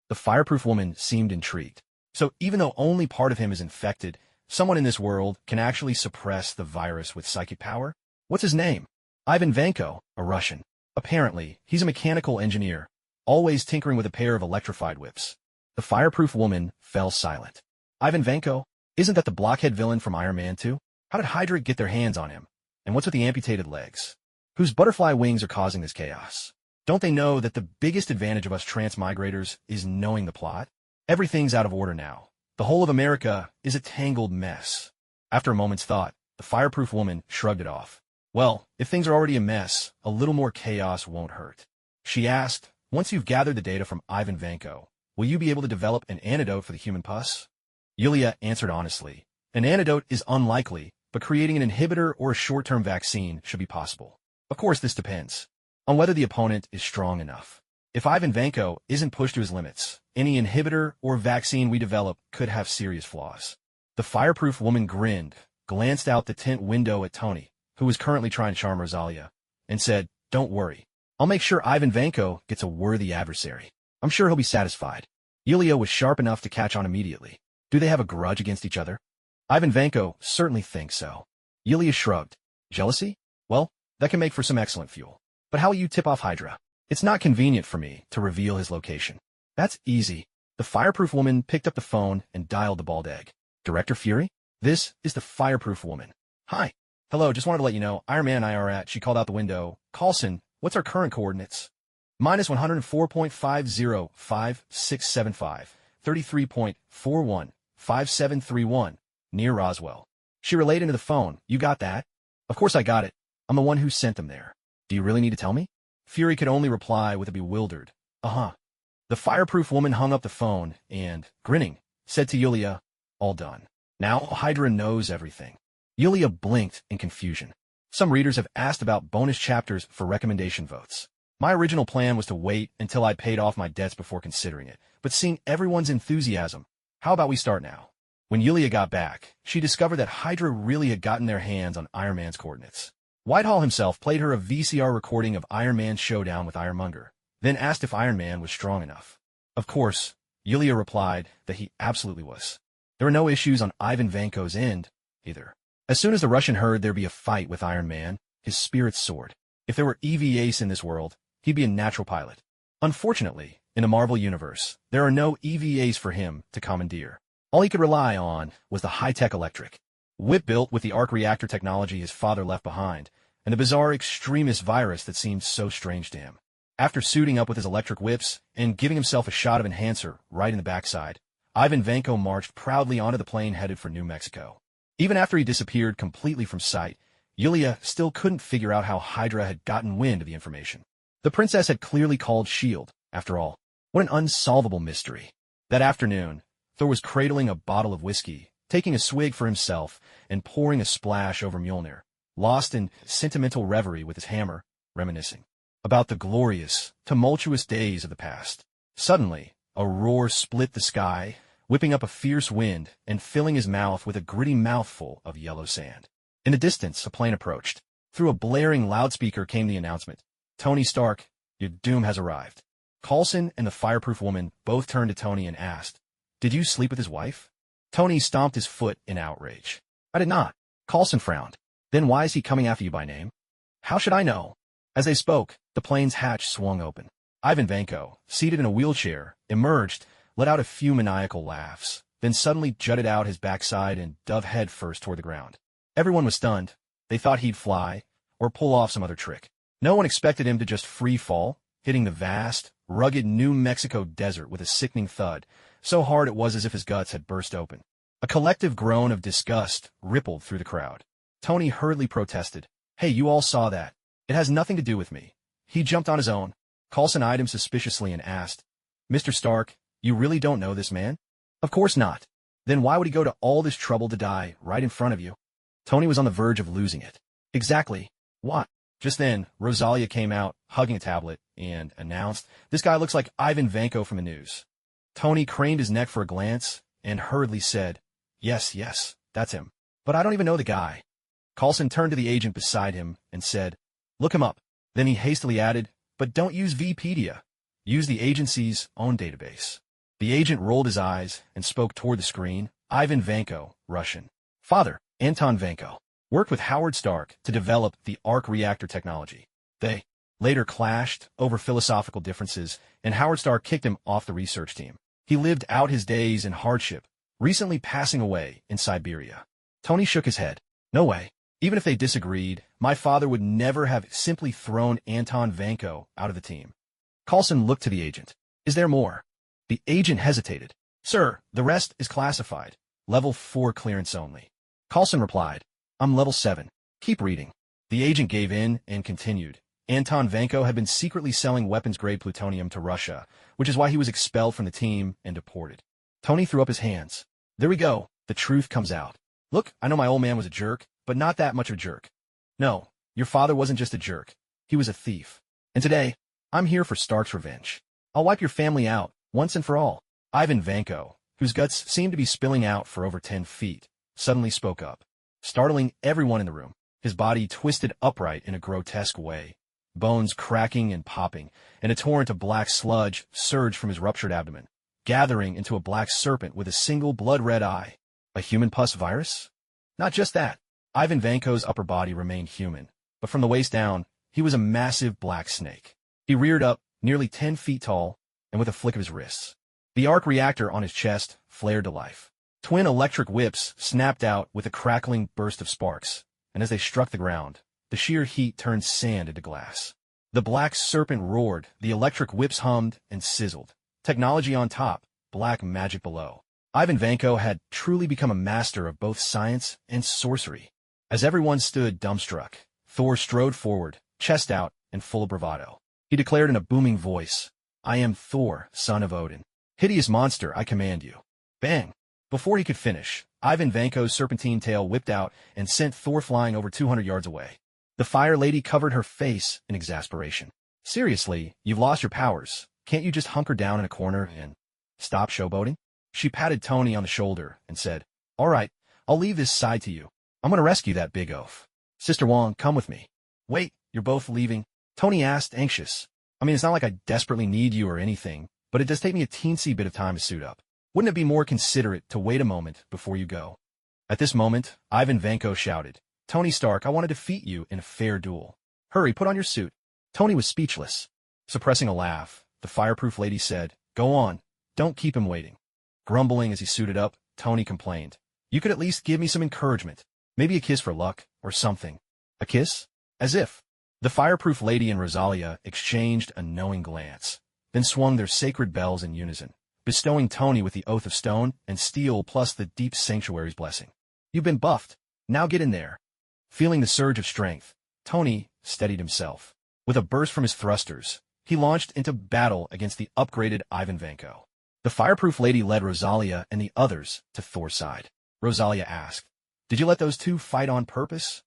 The fireproof woman seemed intrigued. "So even though only part of him is infected, someone in this world can actually suppress the virus with psychic power? What's his name?" "Ivan Vanko, a Russian. Apparently, he's a mechanical engineer, always tinkering with a pair of electrified whips." The fireproof woman fell silent. "Ivan Vanko? Isn't that the blockhead villain from Iron Man 2? How did Hydra get their hands on him? And what's with the amputated legs? Whose butterfly wings are causing this chaos? Don't they know that the biggest advantage of us transmigrators is knowing the plot? Everything's out of order now. The whole of America is a tangled mess." After a moment's thought, the fireproof woman shrugged it off. "Well, if things are already a mess, a little more chaos won't hurt." She asked, "Once you've gathered the data from Ivan Vanko, will you be able to develop an antidote for the human pus?" Yulia answered honestly, "An antidote is unlikely, but creating an inhibitor or a short-term vaccine should be possible. Of course, this depends on whether the opponent is strong enough. If Ivan Vanko isn't pushed to his limits, any inhibitor or vaccine we develop could have serious flaws." The fireproof woman grinned, glanced out the tent window at Tony, who was currently trying to charm Rosalia, and said, "Don't worry. I'll make sure Ivan Vanko gets a worthy adversary. I'm sure he'll be satisfied." Yulia was sharp enough to catch on immediately. "Do they have a grudge against each other?" "Ivan Vanko certainly thinks so." Yulia shrugged. "Jealousy? Well, that can make for some excellent fuel. But how will you tip off Hydra? It's not convenient for me to reveal his location." "That's easy." The fireproof woman picked up the phone and dialed the bald egg. "Director Fury? This is the fireproof woman." "Hi. Hello, just wanted to let you know, Iron Man and I are at," she called out the window. "Carlson, what's our current coordinates?" minus 104.505675, 33.415731, near Roswell. She relayed into the phone, "You got that?" "Of course I got it. I'm the one who sent them there." "Do you really need to tell me?" Fury could only reply with a bewildered, "Uh-huh." The fireproof woman hung up the phone and, grinning, said to Yulia, "All done. Now Hydra knows everything." Yulia blinked in confusion. Some readers have asked about bonus chapters for recommendation votes. My original plan was to wait until I paid off my debts before considering it, but seeing everyone's enthusiasm, how about we start now? When Yulia got back, she discovered that Hydra really had gotten their hands on Iron Man's coordinates. Whitehall himself played her a VCR recording of Iron Man's showdown with Ironmonger, then asked if Iron Man was strong enough. Of course, Yulia replied that he absolutely was. There were no issues on Ivan Vanko's end, either. As soon as the Russian heard there'd be a fight with Iron Man, his spirits soared. If there were EVAs in this world, he'd be a natural pilot. Unfortunately, in the Marvel Universe, there are no EVAs for him to commandeer. All he could rely on was the high-tech electric whip built with the arc reactor technology his father left behind, and the bizarre extremist virus that seemed so strange to him. After suiting up with his electric whips and giving himself a shot of enhancer right in the backside, Ivan Vanko marched proudly onto the plane headed for New Mexico. Even after he disappeared completely from sight, Yulia still couldn't figure out how Hydra had gotten wind of the information. The princess had clearly called S.H.I.E.L.D., after all. What an unsolvable mystery. That afternoon, Thor was cradling a bottle of whiskey, taking a swig for himself, and pouring a splash over Mjolnir, lost in sentimental reverie with his hammer, reminiscing about the glorious, tumultuous days of the past. Suddenly, a roar split the sky, whipping up a fierce wind and filling his mouth with a gritty mouthful of yellow sand. In the distance, a plane approached. Through a blaring loudspeaker came the announcement, "Tony Stark, your doom has arrived." Coulson and the fireproof woman both turned to Tony and asked, "Did you sleep with his wife?" Tony stomped his foot in outrage. "I did not." Coulson frowned. "Then why is he coming after you by name?" "How should I know?" As they spoke, the plane's hatch swung open. Ivan Vanko, seated in a wheelchair, emerged, let out a few maniacal laughs, then suddenly jutted out his backside and dove head first toward the ground. Everyone was stunned. They thought he'd fly, or pull off some other trick. No one expected him to just free fall, hitting the vast, rugged New Mexico desert with a sickening thud, so hard it was as if his guts had burst open. A collective groan of disgust rippled through the crowd. Tony hurriedly protested, "Hey, you all saw that. It has nothing to do with me. He jumped on his own." Coulson eyed him suspiciously and asked, "Mr. Stark, you really don't know this man?" "Of course not. Then why would he go to all this trouble to die right in front of you?" Tony was on the verge of losing it. "Exactly. What?" Just then, Rosalia came out, hugging a tablet, and announced, "This guy looks like Ivan Vanko from the news." Tony craned his neck for a glance and hurriedly said, Yes, that's him. But I don't even know the guy." Coulson turned to the agent beside him and said, "Look him up." Then he hastily added, "But don't use Vpedia. Use the agency's own database." The agent rolled his eyes and spoke toward the screen. "Ivan Vanko, Russian. Father, Anton Vanko. Worked with Howard Stark to develop the arc reactor technology. They later clashed over philosophical differences, and Howard Stark kicked him off the research team. He lived out his days in hardship, recently passing away in Siberia." Tony shook his head. "No way. Even if they disagreed, my father would never have simply thrown Anton Vanko out of the team." Coulson looked to the agent. "Is there more?" The agent hesitated. "Sir, the rest is classified. Level 4 clearance only." Coulson replied, "I'm level 7. Keep reading." The agent gave in and continued. Anton Vanko had been secretly selling weapons-grade plutonium to Russia, which is why he was expelled from the team and deported. Tony threw up his hands. "There we go. The truth comes out. Look, I know my old man was a jerk, but not that much of a jerk. No, your father wasn't just a jerk. He was a thief. And today, I'm here for Stark's revenge. I'll wipe your family out, once and for all." Ivan Vanko, whose guts seemed to be spilling out for over 10 feet, suddenly spoke up, startling everyone in the room. His body twisted upright in a grotesque way, bones cracking and popping, and a torrent of black sludge surged from his ruptured abdomen, gathering into a black serpent with a single blood-red eye. A human pus virus? Not just that. Ivan Vanko's upper body remained human, but from the waist down, he was a massive black snake. He reared up, nearly 10 feet tall, and with a flick of his wrists, the arc reactor on his chest flared to life. Twin electric whips snapped out with a crackling burst of sparks, and as they struck the ground, the sheer heat turned sand into glass. The black serpent roared, the electric whips hummed and sizzled. Technology on top, black magic below. Ivan Vanko had truly become a master of both science and sorcery. As everyone stood dumbstruck, Thor strode forward, chest out and full of bravado. He declared in a booming voice, "I am Thor, son of Odin. Hideous monster, I command you." Bang! Before he could finish, Ivan Vanko's serpentine tail whipped out and sent Thor flying over 200 yards away. The Fire Lady covered her face in exasperation. "Seriously, you've lost your powers. Can't you just hunker down in a corner and stop showboating?" She patted Tony on the shoulder and said, "All right, I'll leave this side to you. I'm going to rescue that big oaf. Sister Wong, come with me." "Wait, you're both leaving?" Tony asked, anxious. "I mean, it's not like I desperately need you or anything, but it does take me a teensy bit of time to suit up. Wouldn't it be more considerate to wait a moment before you go?" At this moment, Ivan Vanko shouted, "Tony Stark, I want to defeat you in a fair duel. Hurry, put on your suit." Tony was speechless. Suppressing a laugh, the fireproof lady said, "Go on, don't keep him waiting." Grumbling as he suited up, Tony complained, "You could at least give me some encouragement. Maybe a kiss for luck, or something." "A kiss?" As if. The fireproof lady and Rosalia exchanged a knowing glance, then swung their sacred bells in unison, bestowing Tony with the oath of stone and steel plus the deep sanctuary's blessing. "You've been buffed. Now get in there." Feeling the surge of strength, Tony steadied himself. With a burst from his thrusters, he launched into battle against the upgraded Ivan Vanko. The fireproof lady led Rosalia and the others to Thor's side. Rosalia asked, "Did you let those two fight on purpose?"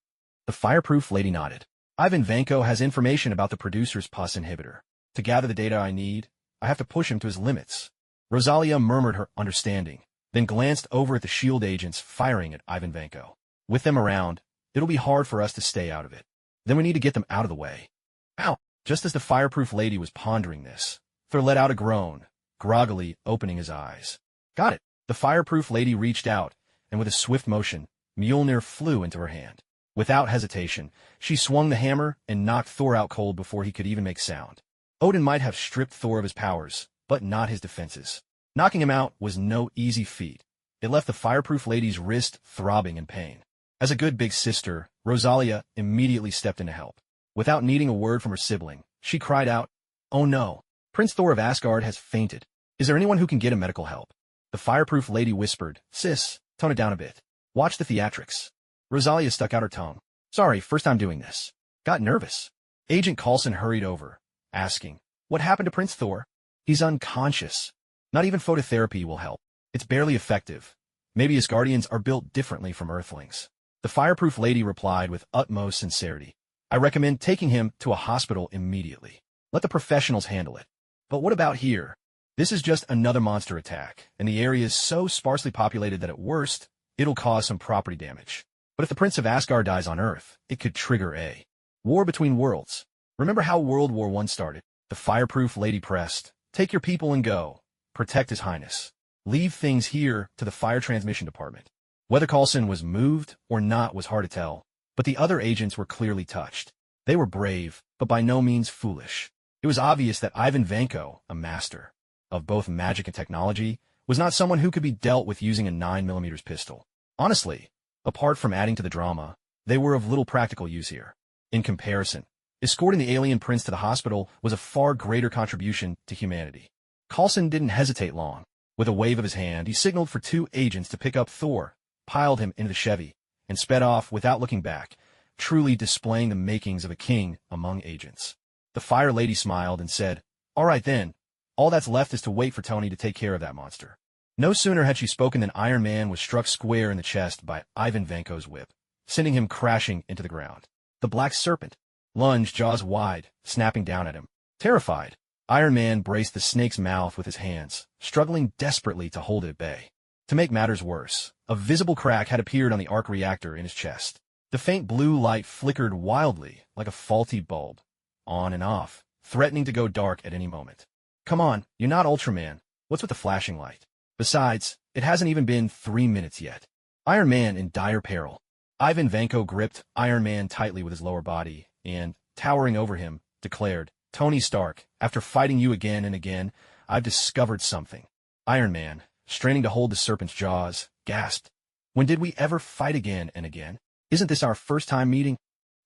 The fireproof lady nodded. "Ivan Vanko has information about the producer's pus inhibitor. To gather the data I need, I have to push him to his limits." Rosalia murmured her understanding, then glanced over at the SHIELD agents firing at Ivan Vanko. "With them around, it'll be hard for us to stay out of it. Then we need to get them out of the way." Ow! Just as the fireproof lady was pondering this, Thor let out a groan, groggily opening his eyes. "Got it." The fireproof lady reached out, and with a swift motion, Mjolnir flew into her hand. Without hesitation, she swung the hammer and knocked Thor out cold before he could even make sound. Odin might have stripped Thor of his powers, but not his defenses. Knocking him out was no easy feat. It left the fireproof lady's wrist throbbing in pain. As a good big sister, Rosalia immediately stepped in to help. Without needing a word from her sibling, she cried out, "Oh no! Prince Thor of Asgard has fainted. Is there anyone who can get him medical help?" The fireproof lady whispered, "Sis, tone it down a bit. Watch the theatrics." Rosalia stuck out her tongue. "Sorry, first time doing this. Got nervous." Agent Coulson hurried over, asking, "What happened to Prince Thor?" "He's unconscious. Not even phototherapy will help. It's barely effective. Maybe his guardians are built differently from Earthlings." The fireproof lady replied with utmost sincerity, "I recommend taking him to a hospital immediately. Let the professionals handle it." "But what about here? This is just another monster attack, and the area is so sparsely populated that at worst, it'll cause some property damage. But if the Prince of Asgard dies on Earth, it could trigger a war between worlds. Remember how World War I started?" The fireproof lady pressed, "Take your people and go. Protect His Highness. Leave things here to the fire transmission department." Whether Coulson was moved or not was hard to tell, but the other agents were clearly touched. They were brave, but by no means foolish. It was obvious that Ivan Vanko, a master of both magic and technology, was not someone who could be dealt with using a 9mm pistol. Honestly, apart from adding to the drama, they were of little practical use here. In comparison, escorting the alien prince to the hospital was a far greater contribution to humanity. Coulson didn't hesitate long. With a wave of his hand, he signaled for two agents to pick up Thor, piled him into the Chevy, and sped off without looking back, truly displaying the makings of a king among agents. The Fire Lady smiled and said, "All right then, all that's left is to wait for Tony to take care of that monster." No sooner had she spoken than Iron Man was struck square in the chest by Ivan Vanko's whip, sending him crashing into the ground. The Black Serpent lunged, jaws wide, snapping down at him. Terrified, Iron Man braced the snake's mouth with his hands, struggling desperately to hold it at bay. To make matters worse, a visible crack had appeared on the arc reactor in his chest. The faint blue light flickered wildly like a faulty bulb, on and off, threatening to go dark at any moment. "Come on, you're not Ultraman. What's with the flashing light? Besides, it hasn't even been 3 minutes yet." Iron Man in dire peril. Ivan Vanko gripped Iron Man tightly with his lower body and, towering over him, declared, "Tony Stark, after fighting you again and again, I've discovered something." Iron Man, straining to hold the serpent's jaws, gasped, "When did we ever fight again and again? Isn't this our first time meeting?"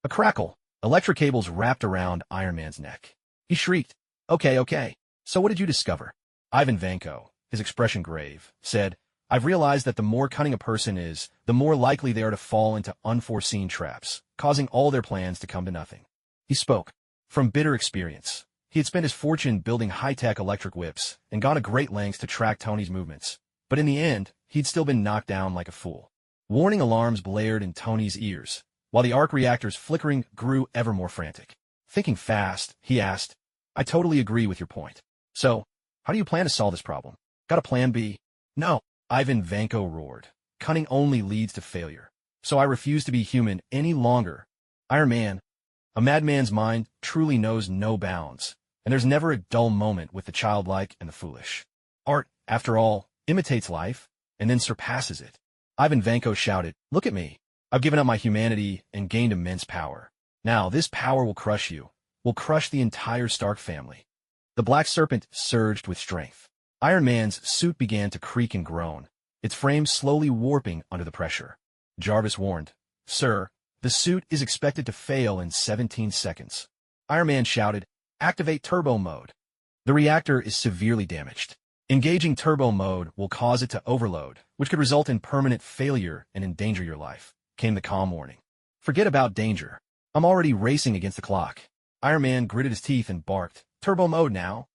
A crackle, Electric cables wrapped around Iron Man's neck. He shrieked, "Okay, okay. So what did you discover?" Ivan Vanko, his expression grave, said, "I've realized that the more cunning a person is, the more likely they are to fall into unforeseen traps, causing all their plans to come to nothing." He spoke from bitter experience. He had spent his fortune building high-tech electric whips and gone to great lengths to track Tony's movements. But in the end, he'd still been knocked down like a fool. Warning alarms blared in Tony's ears, while the arc reactor's flickering grew ever more frantic. Thinking fast, he asked, "I totally agree with your point. So, how do you plan to solve this problem? Got a plan B?" "No," Ivan Vanko roared. "Cunning only leads to failure. So I refuse to be human any longer. Iron Man, a madman's mind truly knows no bounds, and there's never a dull moment with the childlike and the foolish. Art, after all, imitates life, and then surpasses it." Ivan Vanko shouted, "Look at me. I've given up my humanity and gained immense power. Now this power will crush you, will crush the entire Stark family." The Black Serpent surged with strength. Iron Man's suit began to creak and groan, its frame slowly warping under the pressure. Jarvis warned, "Sir, the suit is expected to fail in 17 seconds. Iron Man shouted, "Activate turbo mode." "The reactor is severely damaged. Engaging turbo mode will cause it to overload, which could result in permanent failure and endanger your life," came the calm warning. "Forget about danger. I'm already racing against the clock." Iron Man gritted his teeth and barked, "Turbo mode now."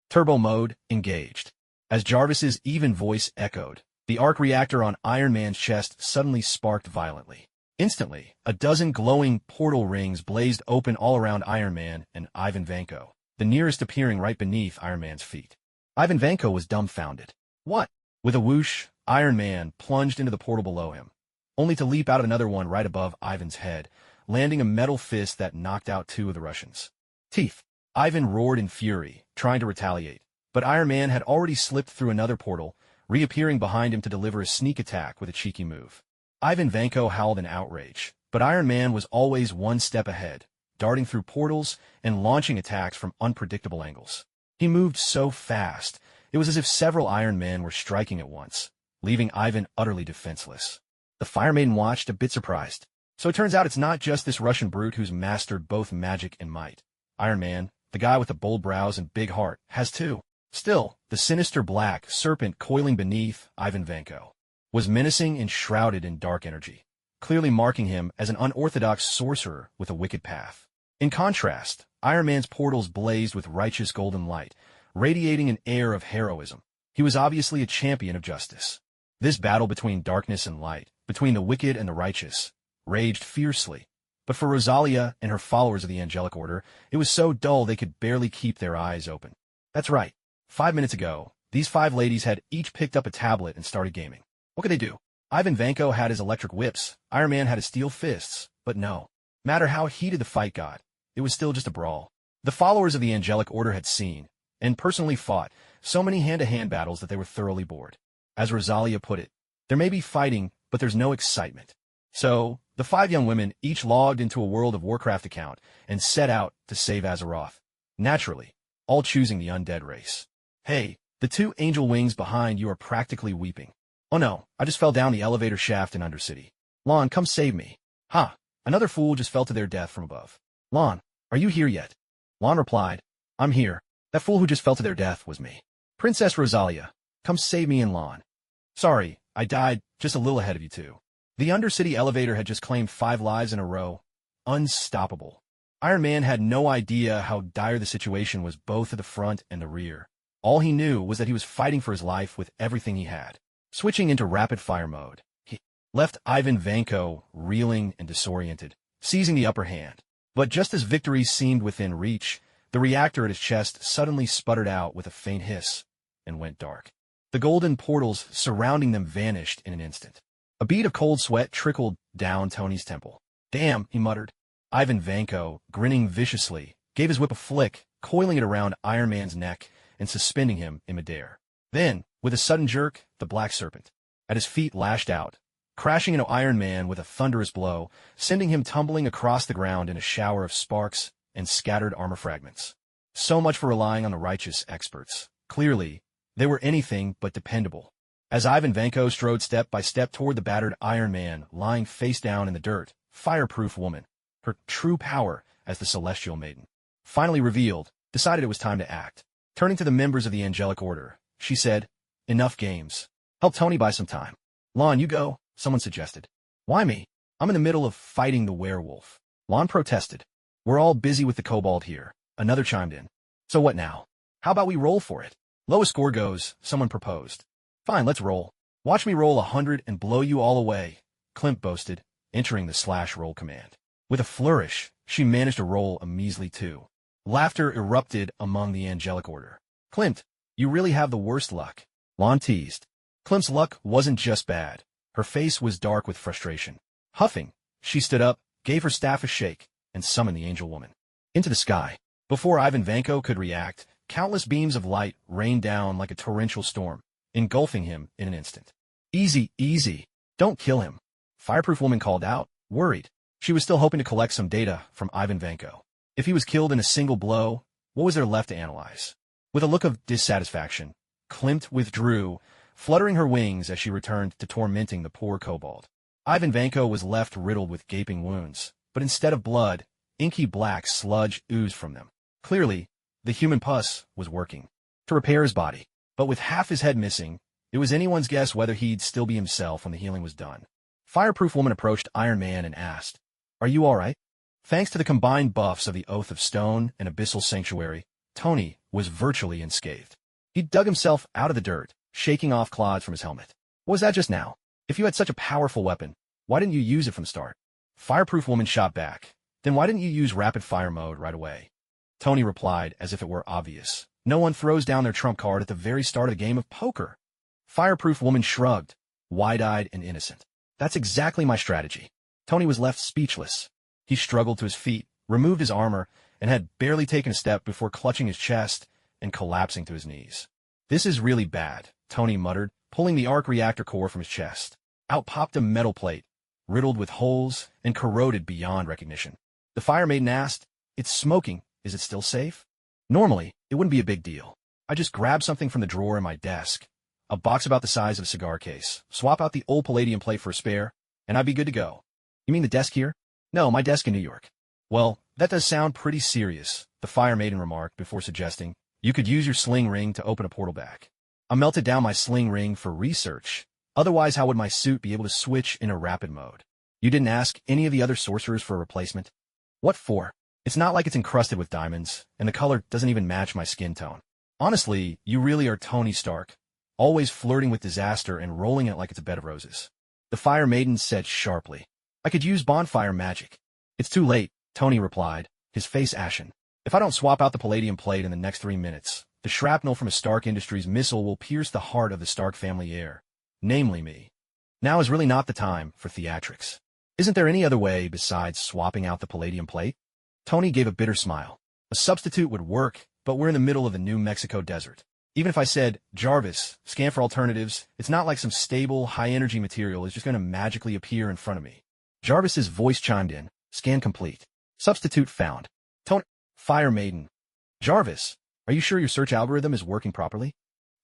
Turbo mode engaged. As Jarvis's even voice echoed, the arc reactor on Iron Man's chest suddenly sparked violently. Instantly, a dozen glowing portal rings blazed open all around Iron Man and Ivan Vanko, the nearest appearing right beneath Iron Man's feet. Ivan Vanko was dumbfounded. "What?" With a whoosh, Iron Man plunged into the portal below him, only to leap out of another one right above Ivan's head, landing a metal fist that knocked out two of the Russians. "Teeth!" Ivan roared in fury, trying to retaliate, but Iron Man had already slipped through another portal, reappearing behind him to deliver a sneak attack with a cheeky move. Ivan Vanko howled in outrage, but Iron Man was always one step ahead, darting through portals and launching attacks from unpredictable angles. He moved so fast, it was as if several Iron Men were striking at once, leaving Ivan utterly defenseless. The Fire Maiden watched, a bit surprised. "So it turns out it's not just this Russian brute who's mastered both magic and might. Iron Man, the guy with the bold brows and big heart, has too." Still, the sinister black serpent coiling beneath Ivan Vanko was menacing and shrouded in dark energy, clearly marking him as an unorthodox sorcerer with a wicked path. In contrast, Iron Man's portals blazed with righteous golden light, radiating an air of heroism. He was obviously a champion of justice. This battle between darkness and light, between the wicked and the righteous, raged fiercely. But for Rosalia and her followers of the Angelic Order, it was so dull they could barely keep their eyes open. That's right. 5 minutes ago, these 5 ladies had each picked up a tablet and started gaming. What could they do? Ivan Vanko had his electric whips, Iron Man had his steel fists, but no matter how heated the fight got, it was still just a brawl. The followers of the Angelic Order had seen, and personally fought, so many hand-to-hand battles that they were thoroughly bored. As Rosalia put it, there may be fighting, but there's no excitement. So, the 5 young women each logged into a World of Warcraft account and set out to save Azeroth. Naturally, all choosing the undead race. Hey, the 2 angel wings behind you are practically weeping. "Oh no, I just fell down the elevator shaft in Undercity. Lon, come save me." "Ha, another fool just fell to their death from above. Lon, are you here yet?" Lon replied, "I'm here. That fool who just fell to their death was me. Princess Rosalia, come save me and Lon." "Sorry, I died just a little ahead of you two." The Undercity elevator had just claimed 5 lives in a row. Unstoppable. Iron Man had no idea how dire the situation was both at the front and the rear. All he knew was that he was fighting for his life with everything he had. Switching into rapid-fire mode, he left Ivan Vanko reeling and disoriented, seizing the upper hand. But just as victory seemed within reach, the reactor at his chest suddenly sputtered out with a faint hiss and went dark. The golden portals surrounding them vanished in an instant. A bead of cold sweat trickled down Tony's temple. "Damn," he muttered. Ivan Vanko, grinning viciously, gave his whip a flick, coiling it around Iron Man's neck and suspending him in midair. Then, with a sudden jerk, the Black Serpent at his feet lashed out, crashing into Iron Man with a thunderous blow, sending him tumbling across the ground in a shower of sparks and scattered armor fragments. So much for relying on the righteous experts. Clearly, they were anything but dependable. As Ivan Vanko strode step by step toward the battered Iron Man lying face down in the dirt, Fireproof Woman, her true power as the Celestial Maiden. Finally revealed, decided it was time to act. Turning to the members of the Angelic Order, she said, "Enough games. Help Tony buy some time." "Lon, you go," someone suggested. "Why me? I'm in the middle of fighting the werewolf." Lon protested. "We're all busy with the kobold here," another chimed in. "So what now? How about we roll for it?" "Lowest score goes," someone proposed. "Fine, let's roll. Watch me roll 100 and blow you all away," Klimt boasted, entering the /roll command. With a flourish, she managed to roll a measly 2. Laughter erupted among the Angelic Order. "Klimt, you really have the worst luck," Lon teased. Klimt's luck wasn't just bad. Her face was dark with frustration. Huffing, she stood up, gave her staff a shake, and summoned the Angel Woman. Into the sky. Before Ivan Vanko could react, countless beams of light rained down like a torrential storm, engulfing him in an instant. "Easy, easy. Don't kill him," Fireproof Woman called out, worried. She was still hoping to collect some data from Ivan Vanko. If he was killed in a single blow, what was there left to analyze? With a look of dissatisfaction, Klimt withdrew, fluttering her wings as she returned to tormenting the poor kobold. Ivan Vanko was left riddled with gaping wounds, but instead of blood, inky black sludge oozed from them. Clearly, the human pus was working to repair his body, but with half his head missing, it was anyone's guess whether he'd still be himself when the healing was done. Fireproof Woman approached Iron Man and asked, "Are you all right?" Thanks to the combined buffs of the Oath of Stone and Abyssal Sanctuary, Tony was virtually unscathed. He dug himself out of the dirt, shaking off clods from his helmet. "What was that just now? If you had such a powerful weapon, why didn't you use it from the start?" Fireproof Woman shot back. "Then why didn't you use rapid fire mode right away?" Tony replied as if it were obvious. "No one throws down their trump card at the very start of the game of poker." Fireproof Woman shrugged, wide-eyed and innocent. "That's exactly my strategy." Tony was left speechless. He struggled to his feet, removed his armor, and had barely taken a step before clutching his chest and collapsing to his knees. "This is really bad," Tony muttered, pulling the arc reactor core from his chest. Out popped a metal plate, riddled with holes and corroded beyond recognition. The Fire Maiden asked, "It's smoking. Is it still safe?" "Normally, it wouldn't be a big deal. I just grab something from the drawer in my desk, a box about the size of a cigar case, swap out the old palladium plate for a spare, and I'd be good to go." "You mean the desk here?" "No, my desk in New York." "Well, that does sound pretty serious," the Fire Maiden remarked before suggesting, "You could use your sling ring to open a portal back." "I melted down my sling ring for research. Otherwise, how would my suit be able to switch into rapid mode?" "You didn't ask any of the other sorcerers for a replacement?" "What for? It's not like it's encrusted with diamonds, and the color doesn't even match my skin tone." "Honestly, you really are Tony Stark, always flirting with disaster and rolling it like it's a bed of roses," the Fire Maiden said sharply. "I could use bonfire magic." "It's too late," Tony replied, his face ashen. "If I don't swap out the palladium plate in the next 3 minutes, the shrapnel from a Stark Industries missile will pierce the heart of the Stark family heir, namely me. Now is really not the time for theatrics. Isn't there any other way besides swapping out the palladium plate?" Tony gave a bitter smile. "A substitute would work, but we're in the middle of the New Mexico desert. Even if I said, 'Jarvis, scan for alternatives,' it's not like some stable, high-energy material is just going to magically appear in front of me." Jarvis's voice chimed in. "Scan complete. Substitute found." Tony. Fire Maiden. "Jarvis, are you sure your search algorithm is working properly?"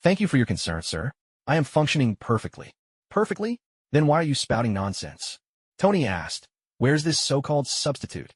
"Thank you for your concern, sir. I am functioning perfectly." "Perfectly? Then why are you spouting nonsense?" Tony asked. "Where's this so-called substitute?"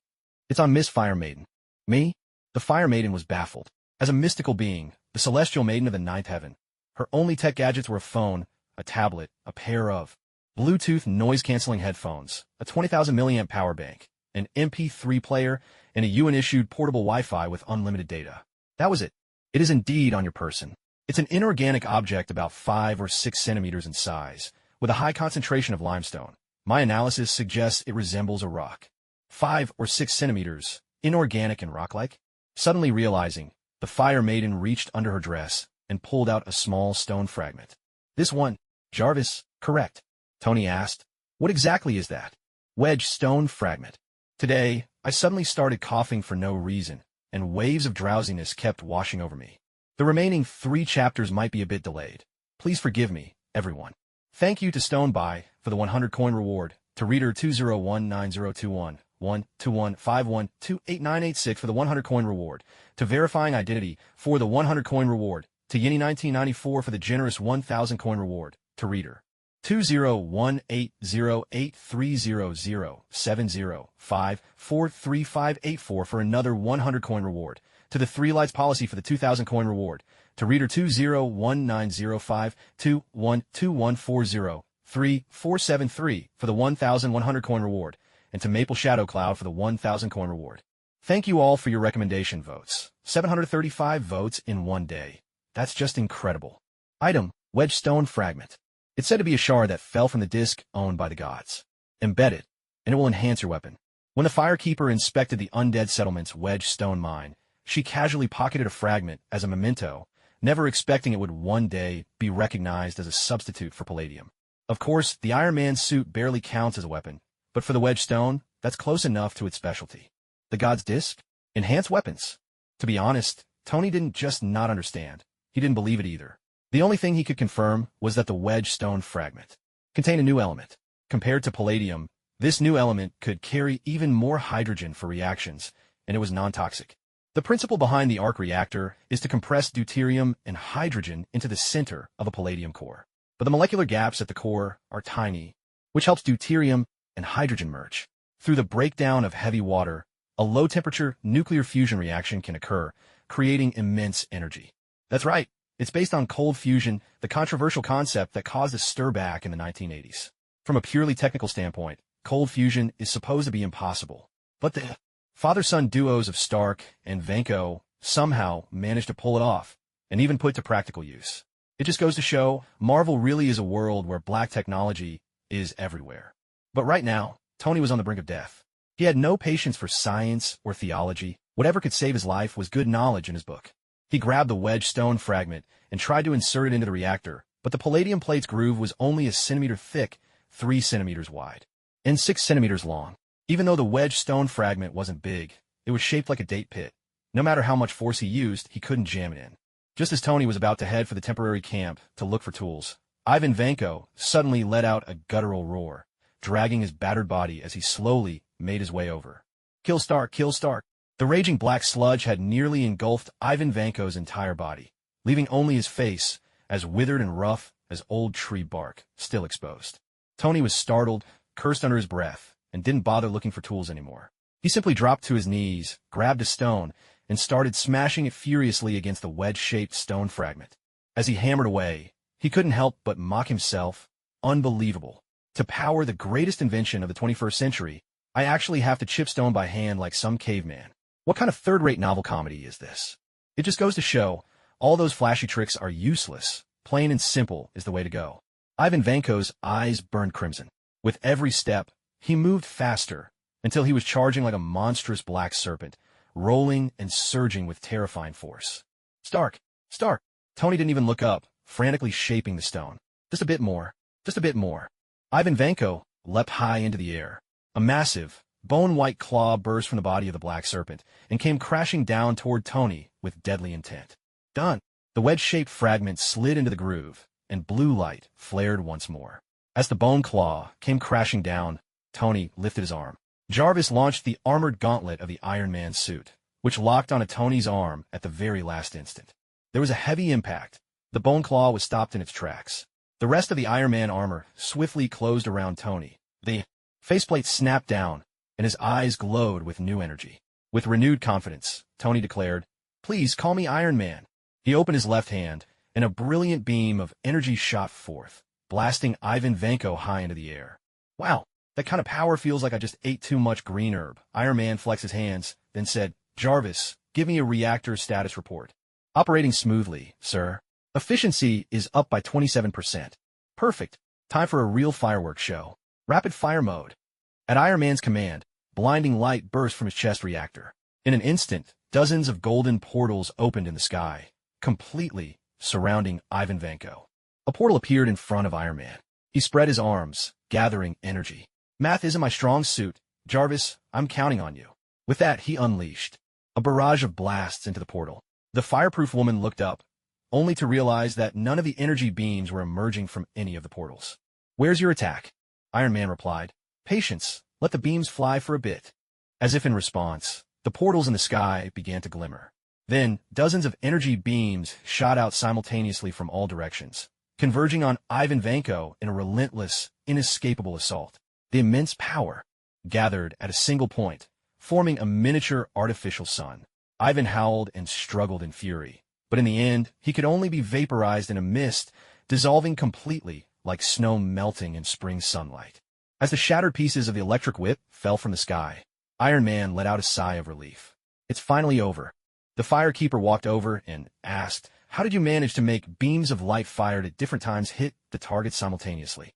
"It's on Miss Fire Maiden." "Me?" The Fire Maiden was baffled. As a mystical being, the Celestial Maiden of the Ninth Heaven, her only tech gadgets were a phone, a tablet, a pair of Bluetooth noise-canceling headphones, a 20,000 milliamp power bank, an MP3 player, and a UN-issued portable Wi-Fi with unlimited data. That was it. It is indeed on your person. It's an inorganic object about 5 or 6 centimeters in size, with a high concentration of limestone. My analysis suggests it resembles a rock. 5 or 6 centimeters, inorganic and rock-like? Suddenly realizing, the Fire Maiden reached under her dress and pulled out a small stone fragment. "This one, Jarvis, correct?" Tony asked. "What exactly is that?" "Wedge stone fragment." Today, I suddenly started coughing for no reason, and waves of drowsiness kept washing over me. The remaining 3 chapters might be a bit delayed. Please forgive me, everyone. Thank you to Stonebuy for the 100 coin reward, to Reader 2019021, 12151289886 for the 100 coin reward, to Verifying Identity for the 100 coin reward, to Yeni1994 for the generous 1000 coin reward, to Reader 20180830070543584 for another 100 coin reward. To the 3 lights policy for the 2,000 coin reward. To reader 20190521214033473 for the 1,100 coin reward. And to Maple Shadow Cloud for the 1,000 coin reward. Thank you all for your recommendation votes. 735 votes in one day. That's just incredible. Item, Wedge Stone Fragment. It's said to be a shard that fell from the disc owned by the gods. Embed it, and it will enhance your weapon. When the Firekeeper inspected the undead settlement's Wedge Stone mine, she casually pocketed a fragment as a memento, never expecting it would one day be recognized as a substitute for palladium. Of course, the Iron Man suit barely counts as a weapon, but for the Wedge Stone, that's close enough to its specialty. The god's disc? Enhance weapons. To be honest, Tony didn't just not understand. He didn't believe it either. The only thing he could confirm was that the Wedge Stone fragment contained a new element. Compared to palladium, this new element could carry even more hydrogen for reactions, and it was non-toxic. The principle behind the arc reactor is to compress deuterium and hydrogen into the center of a palladium core. But the molecular gaps at the core are tiny, which helps deuterium and hydrogen merge. Through the breakdown of heavy water, a low-temperature nuclear fusion reaction can occur, creating immense energy. That's right, it's based on cold fusion, the controversial concept that caused a stir back in the 1980s. From a purely technical standpoint, cold fusion is supposed to be impossible. But the father-son duos of Stark and Vanko somehow managed to pull it off, and even put it to practical use. It just goes to show, Marvel really is a world where black technology is everywhere. But right now, Tony was on the brink of death. He had no patience for science or theology. Whatever could save his life was good knowledge in his book. He grabbed the Wedge Stone fragment and tried to insert it into the reactor, but the palladium plate's groove was only a centimeter thick, 3 centimeters wide, and 6 centimeters long. Even though the Wedge Stone fragment wasn't big, it was shaped like a date pit. No matter how much force he used, he couldn't jam it in. Just as Tony was about to head for the temporary camp to look for tools, Ivan Vanko suddenly let out a guttural roar, dragging his battered body as he slowly made his way over. Kill Stark, kill Stark. The raging black sludge had nearly engulfed Ivan Vanko's entire body, leaving only his face, as withered and rough as old tree bark, still exposed. Tony was startled, cursed under his breath, and didn't bother looking for tools anymore. He simply dropped to his knees, grabbed a stone, and started smashing it furiously against the wedge-shaped stone fragment. As he hammered away, he couldn't help but mock himself. Unbelievable. To power the greatest invention of the 21st century, I actually have to chip stone by hand like some caveman. What kind of third-rate novel comedy is this? It just goes to show, all those flashy tricks are useless. Plain and simple is the way to go. Ivan Vanko's eyes burned crimson. With every step, he moved faster, until he was charging like a monstrous black serpent, rolling and surging with terrifying force. Stark! Stark! Tony didn't even look up, frantically shaping the stone. Just a bit more. Just a bit more. Ivan Vanko leapt high into the air. A massive, bone-white claw burst from the body of the black serpent and came crashing down toward Tony with deadly intent. Done! The wedge-shaped fragment slid into the groove, and blue light flared once more. As the bone claw came crashing down, Tony lifted his arm. Jarvis launched the armored gauntlet of the Iron Man suit, which locked onto Tony's arm at the very last instant. There was a heavy impact. The bone claw was stopped in its tracks. The rest of the Iron Man armor swiftly closed around Tony. The faceplate snapped down, and his eyes glowed with new energy. With renewed confidence, Tony declared, "Please call me Iron Man." He opened his left hand, and a brilliant beam of energy shot forth, blasting Ivan Vanko high into the air. Wow, that kind of power feels like I just ate too much green herb. Iron Man flexed his hands, then said, "Jarvis, give me a reactor status report." "Operating smoothly, sir. Efficiency is up by 27%. Perfect. Time for a real fireworks show. Rapid fire mode." At Iron Man's command, blinding light burst from his chest reactor. In an instant, dozens of golden portals opened in the sky, completely surrounding Ivan Vanko. A portal appeared in front of Iron Man. He spread his arms, gathering energy. "Math isn't my strong suit. Jarvis, I'm counting on you." With that, he unleashed a barrage of blasts into the portal. The fireproof woman looked up, only to realize that none of the energy beams were emerging from any of the portals. "Where's your attack?" Iron Man replied. "Patience. Let the beams fly for a bit." As if in response, the portals in the sky began to glimmer. Then, dozens of energy beams shot out simultaneously from all directions, converging on Ivan Vanko in a relentless, inescapable assault. The immense power gathered at a single point, forming a miniature artificial sun. Ivan howled and struggled in fury, but in the end, he could only be vaporized in a mist, dissolving completely like snow melting in spring sunlight. As the shattered pieces of the electric whip fell from the sky, Iron Man let out a sigh of relief. It's finally over. The Firekeeper walked over and asked, "How did you manage to make beams of light fired at different times hit the target simultaneously?"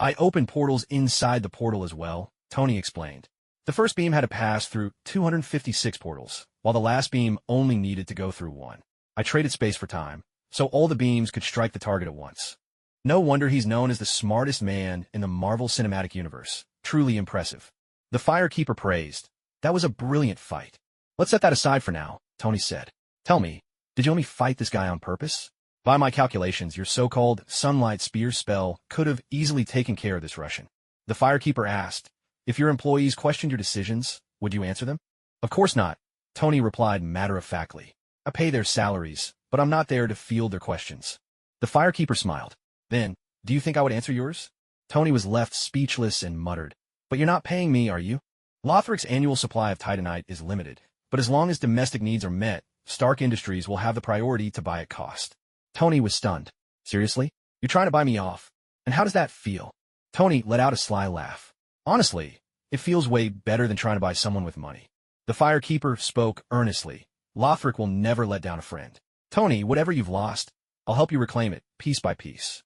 "I opened portals inside the portal as well," Tony explained. "The first beam had to pass through 256 portals, while the last beam only needed to go through one. I traded space for time, so all the beams could strike the target at once." No wonder he's known as the smartest man in the Marvel Cinematic Universe. Truly impressive. The Firekeeper praised. "That was a brilliant fight." "Let's set that aside for now," Tony said. "Tell me, did you only fight this guy on purpose? By my calculations, your so-called Sunlight Spear spell could have easily taken care of this Russian." The Firekeeper asked, "If your employees questioned your decisions, would you answer them?" "Of course not," Tony replied matter-of-factly. "I pay their salaries, but I'm not there to field their questions." The Firekeeper smiled. "Then, do you think I would answer yours?" Tony was left speechless and muttered, "But you're not paying me, are you?" Lothric's annual supply of titanite is limited, but as long as domestic needs are met, Stark Industries will have the priority to buy at cost. Tony was stunned. "Seriously? You're trying to buy me off? And how does that feel?" Tony let out a sly laugh. "Honestly, it feels way better than trying to buy someone with money." The Firekeeper spoke earnestly. "Lothric will never let down a friend. Tony, whatever you've lost, I'll help you reclaim it, piece by piece."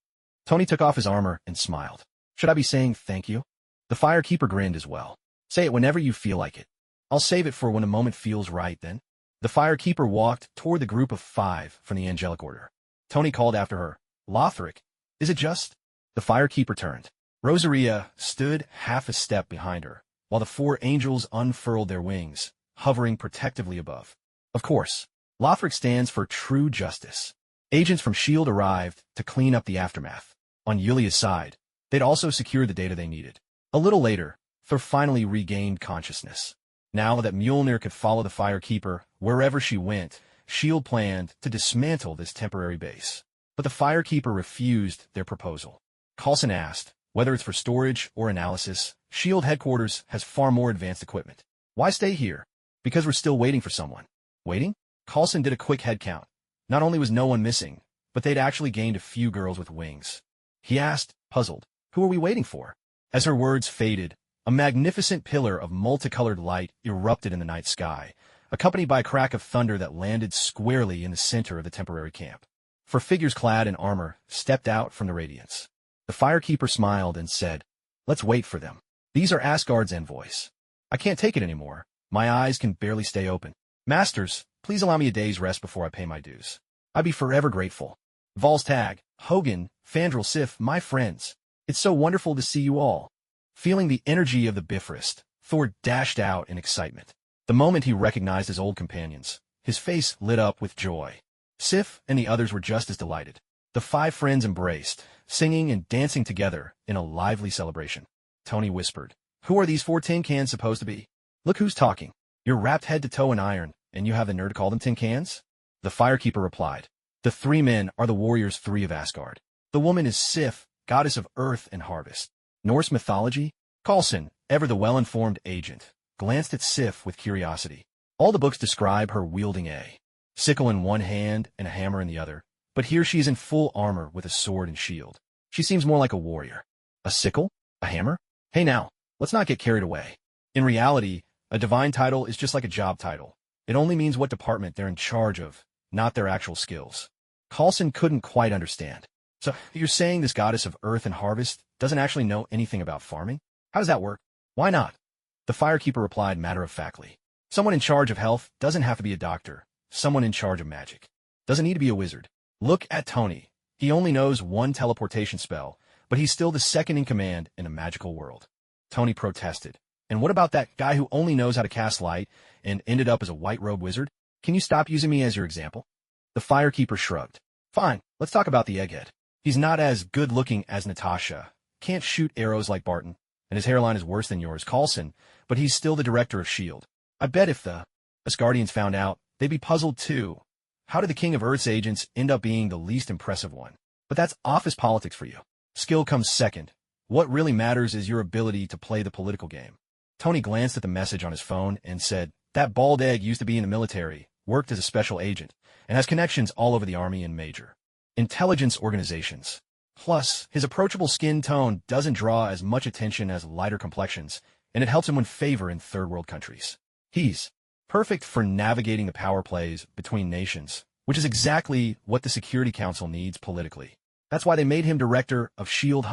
Tony took off his armor and smiled. "Should I be saying thank you?" The Firekeeper grinned as well. "Say it whenever you feel like it. I'll save it for when a moment feels right then." The Firekeeper walked toward the group of 5 from the Angelic Order. Tony called after her, "Lothric, is it just?" The Firekeeper turned. Rosaria stood half a step behind her, while the 4 angels unfurled their wings, hovering protectively above. "Of course, Lothric stands for true justice." Agents from S.H.I.E.L.D. arrived to clean up the aftermath. On Yulia's side, they'd also secured the data they needed. A little later, Thor finally regained consciousness. Now that Mjolnir could follow the Firekeeper wherever she went, S.H.I.E.L.D. planned to dismantle this temporary base. But the Firekeeper refused their proposal. Coulson asked, "Whether it's for storage or analysis, S.H.I.E.L.D. headquarters has far more advanced equipment. Why stay here?" "Because we're still waiting for someone." "Waiting?" Coulson did a quick head count. Not only was no one missing, but they'd actually gained a few girls with wings. He asked, puzzled, "Who are we waiting for?" As her words faded, a magnificent pillar of multicolored light erupted in the night sky, accompanied by a crack of thunder that landed squarely in the center of the temporary camp. 4 figures clad in armor stepped out from the radiance. The Firekeeper smiled and said, "Let's wait for them. These are Asgard's envoys. I can't take it anymore. My eyes can barely stay open. Masters, please allow me a day's rest before I pay my dues. I'd be forever grateful. Volstagg, Hogan, Fandral Sif, my friends. It's so wonderful to see you all." Feeling the energy of the Bifrost, Thor dashed out in excitement. The moment he recognized his old companions, his face lit up with joy. Sif and the others were just as delighted. The 5 friends embraced, singing and dancing together in a lively celebration. Tony whispered, "Who are these 4 tin cans supposed to be? Look who's talking. You're wrapped head to toe in iron, and you have the nerve to call them tin cans?" The Firekeeper replied, "The 3 men are the warriors 3 of Asgard. The woman is Sif, goddess of earth and harvest. Norse mythology?" Coulson, ever the well-informed agent, glanced at Sif with curiosity. All the books describe her wielding a sickle in one hand and a hammer in the other, but here she is in full armor with a sword and shield. She seems more like a warrior. A sickle? A hammer? Hey now, let's not get carried away. In reality, a divine title is just like a job title. It only means what department they're in charge of, not their actual skills. Coulson couldn't quite understand. "So, you're saying this goddess of earth and harvest doesn't actually know anything about farming? How does that work?" "Why not?" The Firekeeper replied matter-of-factly. "Someone in charge of health doesn't have to be a doctor. Someone in charge of magic doesn't need to be a wizard. Look at Tony. He only knows 1 teleportation spell, but he's still the second in command in a magical world." Tony protested. "And what about that guy who only knows how to cast light and ended up as a white-robed wizard? Can you stop using me as your example?" The Firekeeper shrugged. "Fine, let's talk about the egghead. He's not as good-looking as Natasha, can't shoot arrows like Barton, and his hairline is worse than yours, Coulson, but he's still the director of S.H.I.E.L.D. I bet if the Asgardians found out, they'd be puzzled too. How did the King of Earth's agents end up being the least impressive one?" But that's office politics for you. Skill comes second. What really matters is your ability to play the political game. Tony glanced at the message on his phone and said, "That bald egg used to be in the military, worked as a special agent, and has connections all over the Army and major intelligence organizations. Plus, his approachable skin tone doesn't draw as much attention as lighter complexions, and it helps him win favor in third-world countries. He's perfect for navigating the power plays between nations, which is exactly what the Security Council needs politically. That's why they made him director of S.H.I.E.L.D.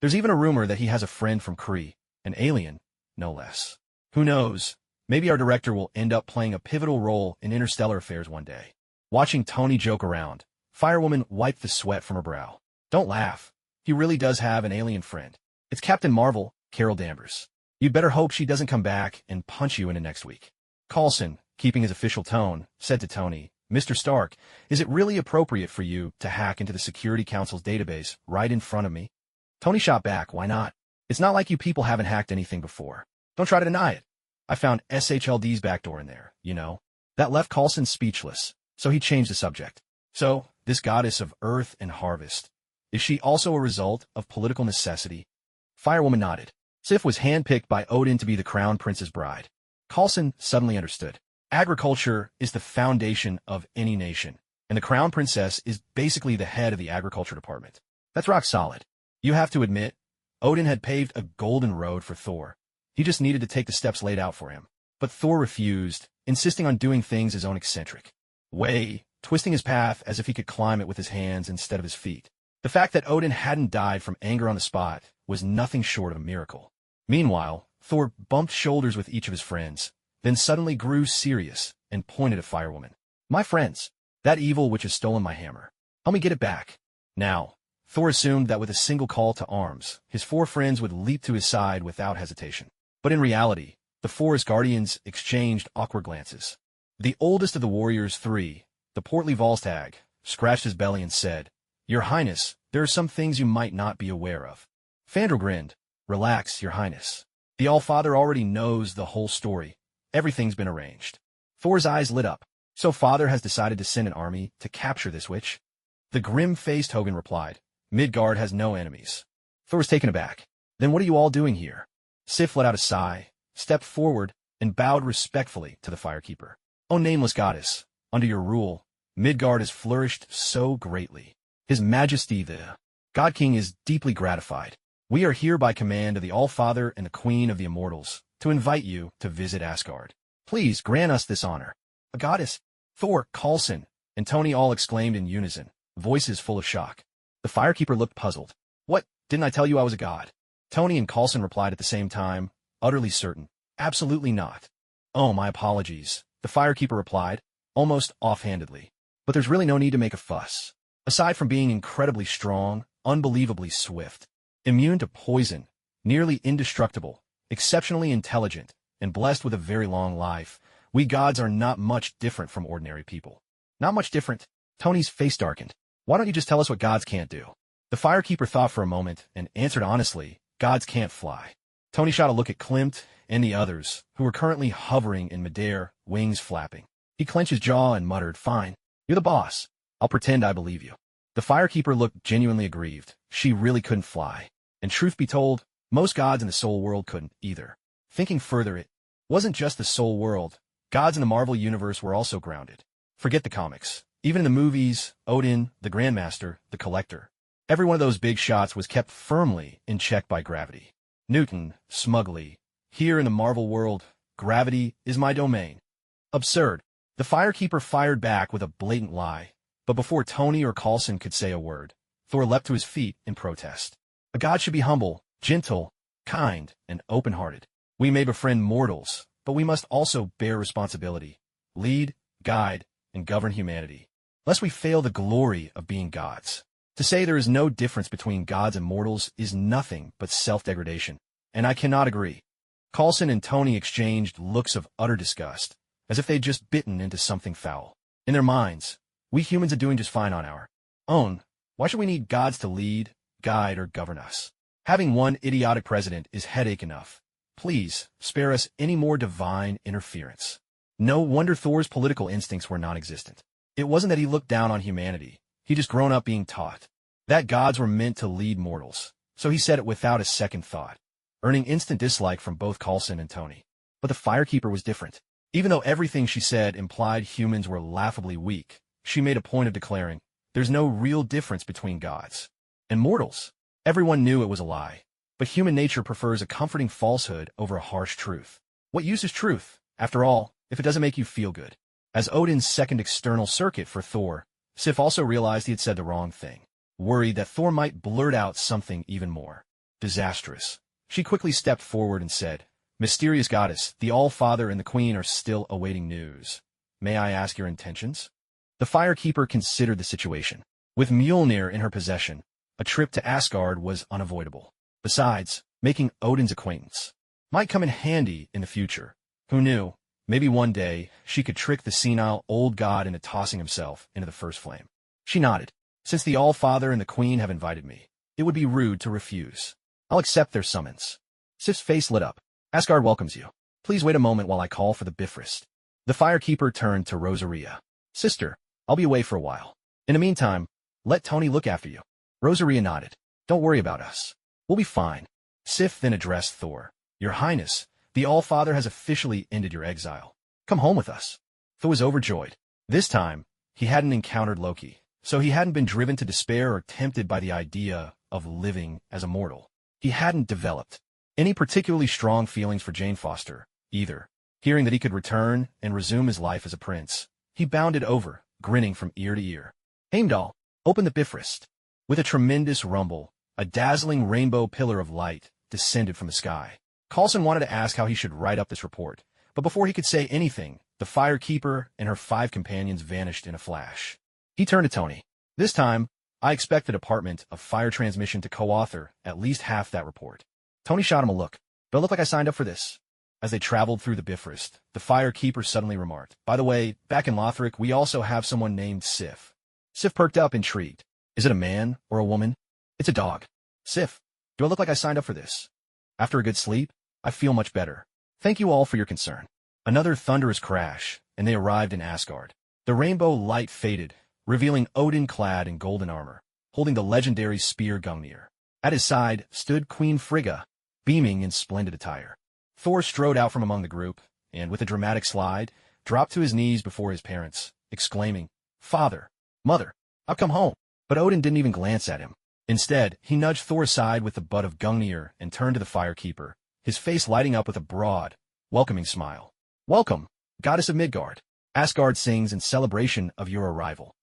There's even a rumor that he has a friend from Kree, an alien, no less. Who knows? Maybe our director will end up playing a pivotal role in interstellar affairs one day." Watching Tony joke around, Firewoman wiped the sweat from her brow. "Don't laugh. He really does have an alien friend. It's Captain Marvel, Carol Danvers. You'd better hope she doesn't come back and punch you into next week." Coulson, keeping his official tone, said to Tony, "Mr. Stark, is it really appropriate for you to hack into the Security Council's database right in front of me?" Tony shot back, "Why not? It's not like you people haven't hacked anything before. Don't try to deny it. I found SHLD's backdoor in there, you know." That left Coulson speechless, so he changed the subject. "So, this goddess of earth and harvest, is she also a result of political necessity?" Firewoman nodded. Sif was handpicked by Odin to be the crown prince's bride. Coulson suddenly understood. Agriculture is the foundation of any nation, and the crown princess is basically the head of the agriculture department. That's rock solid. You have to admit, Odin had paved a golden road for Thor. He just needed to take the steps laid out for him. But Thor refused, insisting on doing things his own eccentric way, twisting his path as if he could climb it with his hands instead of his feet. The fact that Odin hadn't died from anger on the spot was nothing short of a miracle. Meanwhile, Thor bumped shoulders with each of his friends, then suddenly grew serious and pointed at Firewoman. "My friends, that evil which has stolen my hammer. Help me get it back." Now, Thor assumed that with a single call to arms, his 4 friends would leap to his side without hesitation. But in reality, the Forest Guardians exchanged awkward glances. The oldest of the warriors 3, the portly Volstagg, scratched his belly and said, "Your Highness, there are some things you might not be aware of." Fandral grinned. "Relax, Your Highness. The All-Father already knows the whole story. Everything's been arranged." Thor's eyes lit up. "So Father has decided to send an army to capture this witch?" The grim-faced Hogan replied, "Midgard has no enemies." Thor was taken aback. "Then what are you all doing here?" Sif let out a sigh, stepped forward, and bowed respectfully to the Firekeeper. "O nameless goddess, under your rule, Midgard has flourished so greatly. His Majesty the God King is deeply gratified. We are here by command of the All-Father and the Queen of the Immortals to invite you to visit Asgard. Please grant us this honor." "A goddess?" Thor, Coulson, and Tony all exclaimed in unison, voices full of shock. The Firekeeper looked puzzled. "What, didn't I tell you I was a god?" Tony and Coulson replied at the same time, utterly certain. "Absolutely not." "Oh, my apologies," the Firekeeper replied, almost offhandedly. "But there's really no need to make a fuss. Aside from being incredibly strong, unbelievably swift, immune to poison, nearly indestructible, exceptionally intelligent, and blessed with a very long life, we gods are not much different from ordinary people." "Not much different?" Tony's face darkened. "Why don't you just tell us what gods can't do?" The Firekeeper thought for a moment and answered honestly, "Gods can't fly." Tony shot a look at Klimt and the others, who were currently hovering in midair, wings flapping. He clenched his jaw and muttered, "Fine. You're the boss. I'll pretend I believe you." The Firekeeper looked genuinely aggrieved. She really couldn't fly. And truth be told, most gods in the Soul World couldn't either. Thinking further, it wasn't just the Soul World. Gods in the Marvel Universe were also grounded. Forget the comics. Even in the movies, Odin, the Grandmaster, the Collector, every one of those big shots was kept firmly in check by gravity. Newton, smugly, "Here in the Marvel world, gravity is my domain." Absurd. The Firekeeper fired back with a blatant lie, but before Tony or Coulson could say a word, Thor leapt to his feet in protest. "A god should be humble, gentle, kind, and open-hearted. We may befriend mortals, but we must also bear responsibility, lead, guide, and govern humanity, lest we fail the glory of being gods. To say there is no difference between gods and mortals is nothing but self-degradation, and I cannot agree." Coulson and Tony exchanged looks of utter disgust, as if they'd just bitten into something foul. In their minds, we humans are doing just fine on our own. Why should we need gods to lead, guide, or govern us? Having one idiotic president is headache enough. Please, spare us any more divine interference. No wonder Thor's political instincts were non-existent. It wasn't that he looked down on humanity. He'd just grown up being taught. that gods were meant to lead mortals, so he said it without a second thought, earning instant dislike from both Coulson and Tony. But the Firekeeper was different. Even though everything she said implied humans were laughably weak, she made a point of declaring, there's no real difference between gods and mortals. Everyone knew it was a lie, but human nature prefers a comforting falsehood over a harsh truth. What use is truth, after all, if it doesn't make you feel good? As Odin's second external circuit for Thor, Sif also realized he had said the wrong thing. Worried that Thor might blurt out something even more disastrous, she quickly stepped forward and said, Mysterious goddess, the All-Father and the Queen are still awaiting news. May I ask your intentions? The Firekeeper considered the situation. With Mjolnir in her possession, a trip to Asgard was unavoidable. Besides, making Odin's acquaintance might come in handy in the future. Who knew? Maybe one day, she could trick the senile old god into tossing himself into the first flame. She nodded. Since the All-Father and the Queen have invited me, it would be rude to refuse. I'll accept their summons. Sif's face lit up. Asgard welcomes you. Please wait a moment while I call for the Bifrost. The Firekeeper turned to Rosaria. Sister, I'll be away for a while. In the meantime, let Tony look after you. Rosaria nodded. Don't worry about us. We'll be fine. Sif then addressed Thor. Your Highness, the All-Father has officially ended your exile. Come home with us. Thor was overjoyed. This time, he hadn't encountered Loki, so he hadn't been driven to despair or tempted by the idea of living as a mortal. He hadn't developed any particularly strong feelings for Jane Foster, either. Hearing that he could return and resume his life as a prince, he bounded over, grinning from ear to ear. Heimdall, open the Bifrost. With a tremendous rumble, a dazzling rainbow pillar of light descended from the sky. Coulson wanted to ask how he should write up this report, but before he could say anything, the Firekeeper and her 5 companions vanished in a flash. He turned to Tony. This time, I expect the Department of Fire Transmission to co-author at least half that report. Tony shot him a look. Do I look like I signed up for this? As they traveled through the Bifrost, the Firekeeper suddenly remarked, By the way, back in Lothric, we also have someone named Sif. Sif perked up, intrigued. Is it a man or a woman? It's a dog. Sif, do I look like I signed up for this? After a good sleep, I feel much better. Thank you all for your concern. Another thunderous crash, and they arrived in Asgard. The rainbow light faded, revealing Odin clad in golden armor, holding the legendary spear Gungnir. At his side stood Queen Frigga, beaming in splendid attire. Thor strode out from among the group, and with a dramatic slide, dropped to his knees before his parents, exclaiming, Father, Mother, I've come home. But Odin didn't even glance at him. Instead, he nudged Thor aside with the butt of Gungnir and turned to the Firekeeper, his face lighting up with a broad, welcoming smile. Welcome, Goddess of Midgard. Asgard sings in celebration of your arrival.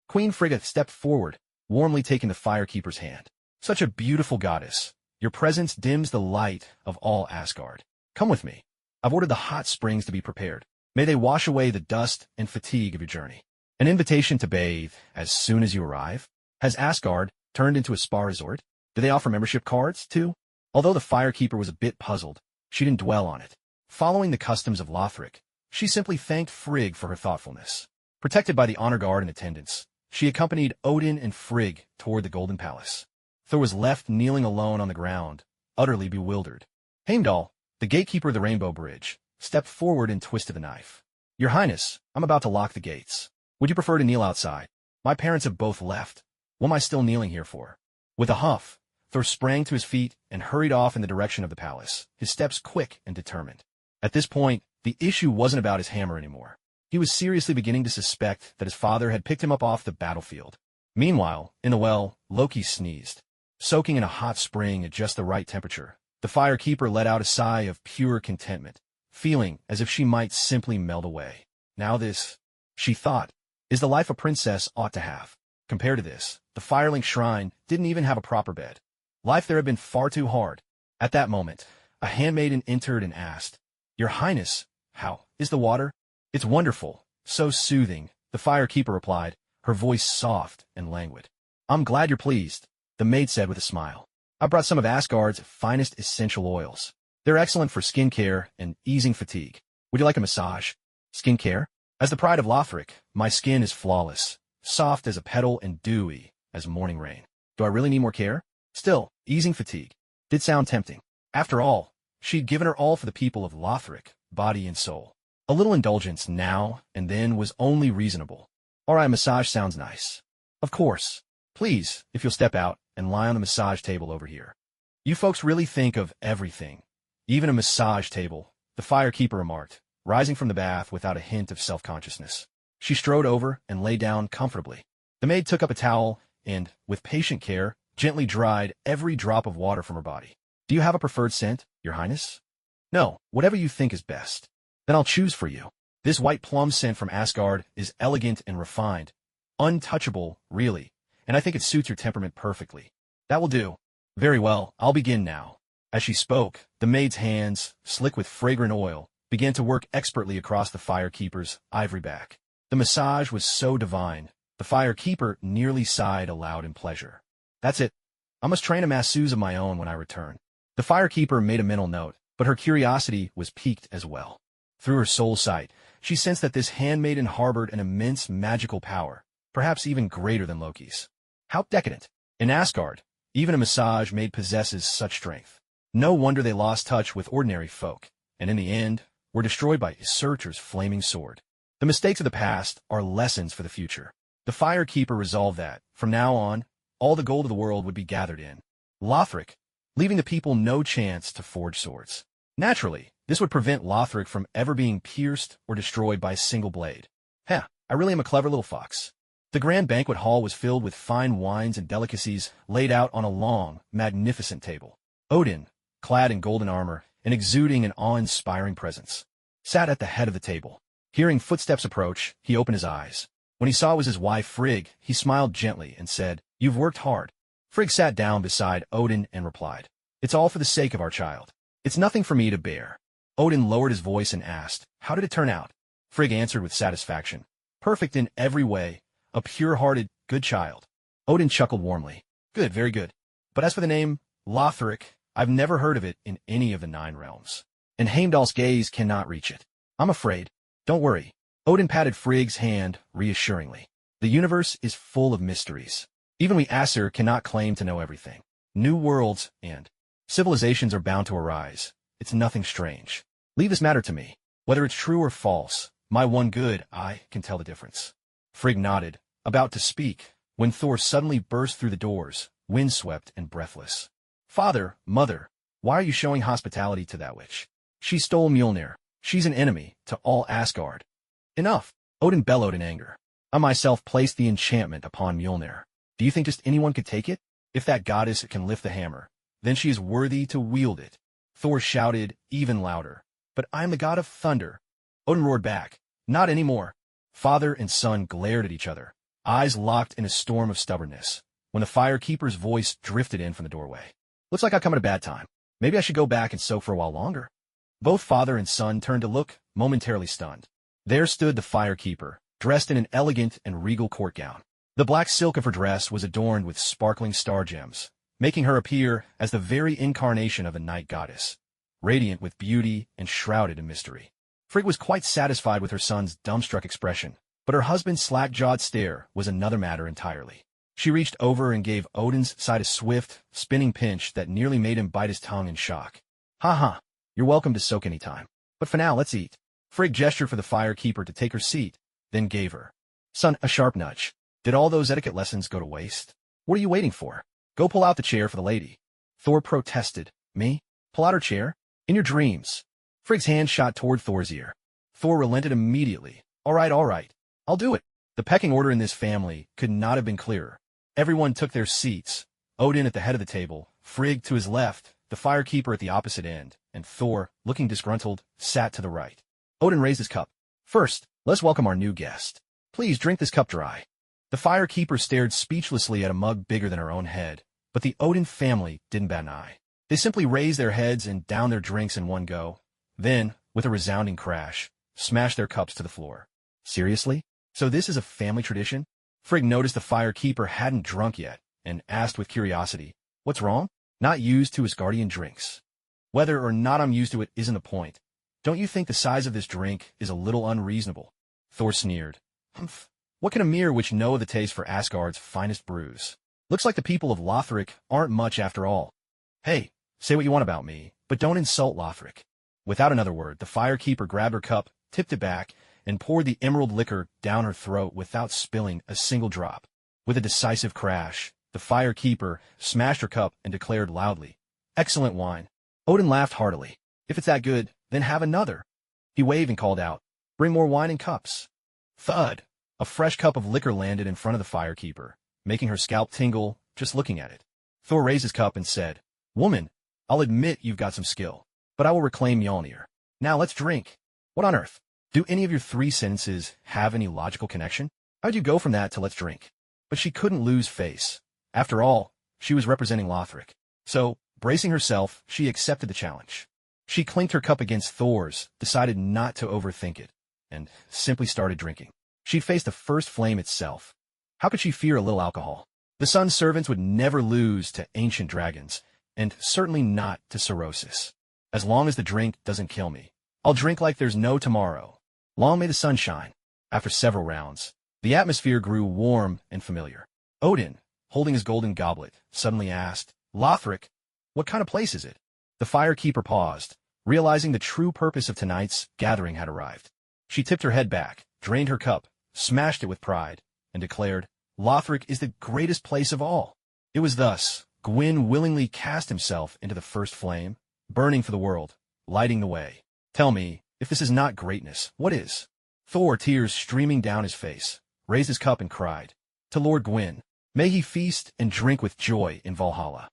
Queen Frigga stepped forward, warmly taking the Firekeeper's hand. Such a beautiful goddess. Your presence dims the light of all Asgard. Come with me. I've ordered the hot springs to be prepared. May they wash away the dust and fatigue of your journey. An invitation to bathe as soon as you arrive? Has Asgard turned into a spa resort? Do they offer membership cards, too? Although the Firekeeper was a bit puzzled, she didn't dwell on it. Following the customs of Lothric, she simply thanked Frigg for her thoughtfulness. Protected by the honor guard and attendants, she accompanied Odin and Frigg toward the Golden Palace. Thor was left kneeling alone on the ground, utterly bewildered. Heimdall, the gatekeeper of the Rainbow Bridge, stepped forward and twisted the knife. Your Highness, I'm about to lock the gates. Would you prefer to kneel outside? My parents have both left. What am I still kneeling here for? With a huff, Thor sprang to his feet and hurried off in the direction of the palace, his steps quick and determined. At this point, the issue wasn't about his hammer anymore. He was seriously beginning to suspect that his father had picked him up off the battlefield. Meanwhile, in the well, Loki sneezed. Soaking in a hot spring at just the right temperature, the Firekeeper let out a sigh of pure contentment, feeling as if she might simply melt away. Now this, she thought, is the life a princess ought to have. Compared to this, the Firelink Shrine didn't even have a proper bed. Life there had been far too hard. At that moment, a handmaiden entered and asked, Your Highness, how is the water? It's wonderful, so soothing, the Firekeeper replied, her voice soft and languid. I'm glad you're pleased, the maid said with a smile. I brought some of Asgard's finest essential oils. They're excellent for skin care and easing fatigue. Would you like a massage? Skin care? As the pride of Lothric, my skin is flawless, soft as a petal and dewy as morning rain. Do I really need more care? Still, easing fatigue did sound tempting. After all, she'd given her all for the people of Lothric, body and soul. A little indulgence now and then was only reasonable. All right, massage sounds nice. Of course. Please, if you'll step out and lie on the massage table over here. You folks really think of everything. Even a massage table, the firekeeper remarked, rising from the bath without a hint of self-consciousness. She strode over and lay down comfortably. The maid took up a towel and, with patient care, gently dried every drop of water from her body. Do you have a preferred scent, Your Highness? No, whatever you think is best. Then I'll choose for you. This white plum scent from Asgard is elegant and refined. Untouchable, really, and I think it suits your temperament perfectly. That will do. Very well, I'll begin now. As she spoke, the maid's hands, slick with fragrant oil, began to work expertly across the firekeeper's ivory back. The massage was so divine, the firekeeper nearly sighed aloud in pleasure. That's it. I must train a masseuse of my own when I return. The firekeeper made a mental note, but her curiosity was piqued as well. Through her soul sight, she sensed that this handmaiden harbored an immense magical power, perhaps even greater than Loki's. How decadent! In Asgard, even a massage maid possesses such strength. No wonder they lost touch with ordinary folk, and in the end, were destroyed by Surtur's flaming sword. The mistakes of the past are lessons for the future. The firekeeper resolved that, from now on, all the gold of the world would be gathered in Lothric, leaving the people no chance to forge swords. Naturally, this would prevent Lothric from ever being pierced or destroyed by a single blade. Heh, I really am a clever little fox. The grand banquet hall was filled with fine wines and delicacies laid out on a long, magnificent table. Odin, clad in golden armor and exuding an awe-inspiring presence, sat at the head of the table. Hearing footsteps approach, he opened his eyes. When he saw it was his wife Frigg, he smiled gently and said, "You've worked hard." Frigg sat down beside Odin and replied, "It's all for the sake of our child. It's nothing for me to bear." Odin lowered his voice and asked, "How did it turn out?" Frigg answered with satisfaction, "Perfect in every way. A pure-hearted, good child." Odin chuckled warmly. "Good, very good. But as for the name, Lothric, I've never heard of it in any of the 9 realms. And Heimdall's gaze cannot reach it. I'm afraid. Don't worry." Odin patted Frigg's hand reassuringly. "The universe is full of mysteries. Even we Aesir cannot claim to know everything. New worlds and civilizations are bound to arise. It's nothing strange. Leave this matter to me. Whether it's true or false, my one good eye can tell the difference." Frigg nodded, about to speak, when Thor suddenly burst through the doors, windswept and breathless. "Father, mother, why are you showing hospitality to that witch? She stole Mjolnir. She's an enemy to all Asgard." "Enough!" Odin bellowed in anger. "I myself placed the enchantment upon Mjolnir. Do you think just anyone could take it? If that goddess can lift the hammer, then she is worthy to wield it." Thor shouted even louder. "But I am the god of thunder." Odin roared back, "Not anymore." Father and son glared at each other, eyes locked in a storm of stubbornness, when the firekeeper's voice drifted in from the doorway. "Looks like I've come at a bad time. Maybe I should go back and soak for a while longer." Both father and son turned to look, momentarily stunned. There stood the firekeeper, dressed in an elegant and regal court gown. The black silk of her dress was adorned with sparkling star gems, making her appear as the very incarnation of a night goddess, radiant with beauty and shrouded in mystery. Frigg was quite satisfied with her son's dumbstruck expression, but her husband's slack-jawed stare was another matter entirely. She reached over and gave Odin's side a swift, spinning pinch that nearly made him bite his tongue in shock. "Ha ha, you're welcome to soak any time. But for now, let's eat." Frigg gestured for the firekeeper to take her seat, then gave her son a sharp nudge. Did all those etiquette lessons go to waste? What are you waiting for? Go pull out the chair for the lady. Thor protested. "Me? Pull out her chair? In your dreams." Frigg's hand shot toward Thor's ear. Thor relented immediately. All right, I'll do it." The pecking order in this family could not have been clearer. Everyone took their seats, Odin at the head of the table, Frigg to his left, the firekeeper at the opposite end, and Thor, looking disgruntled, sat to the right. Odin raised his cup. "First, let's welcome our new guest. Please drink this cup dry." The firekeeper stared speechlessly at a mug bigger than her own head, but the Odin family didn't bat an eye. They simply raised their heads and downed their drinks in one go. Then, with a resounding crash, smashed their cups to the floor. "Seriously? So this is a family tradition?" Frigg noticed the firekeeper hadn't drunk yet, and asked with curiosity, "What's wrong?" "Not used to Asgardian drinks." "Whether or not I'm used to it isn't the point. Don't you think the size of this drink is a little unreasonable?" Thor sneered. "Humph. What can a mere witch know of the taste for Asgard's finest brews? Looks like the people of Lothric aren't much after all. Hey, say what you want about me, but don't insult Lothric." Without another word, the firekeeper grabbed her cup, tipped it back, and poured the emerald liquor down her throat without spilling a single drop. With a decisive crash, the fire keeper smashed her cup and declared loudly, "Excellent wine." Odin laughed heartily. "If it's that good, then have another." He waved and called out, "Bring more wine in cups." Thud! A fresh cup of liquor landed in front of the fire keeper, making her scalp tingle just looking at it. Thor raised his cup and said, "Woman, I'll admit you've got some skill, but I will reclaim Mjolnir. Now let's drink." What on earth? Do any of your three sentences have any logical connection? How'd you go from that to let's drink? But she couldn't lose face. After all, she was representing Lothric. So, bracing herself, she accepted the challenge. She clinked her cup against Thor's, decided not to overthink it, and simply started drinking. She faced the first flame itself. How could she fear a little alcohol? The sun's servants would never lose to ancient dragons, and certainly not to cirrhosis. As long as the drink doesn't kill me, I'll drink like there's no tomorrow. Long may the sun shine. After several rounds, the atmosphere grew warm and familiar. Odin, holding his golden goblet, suddenly asked, "Lothric, what kind of place is it?" The fire keeper paused, realizing the true purpose of tonight's gathering had arrived. She tipped her head back, drained her cup, smashed it with pride, and declared, "Lothric is the greatest place of all." It was thus Gwyn willingly cast himself into the first flame, burning for the world, lighting the way. Tell me, if this is not greatness, what is? Thor, tears streaming down his face, raised his cup and cried, "To Lord Gwyn, may he feast and drink with joy in Valhalla."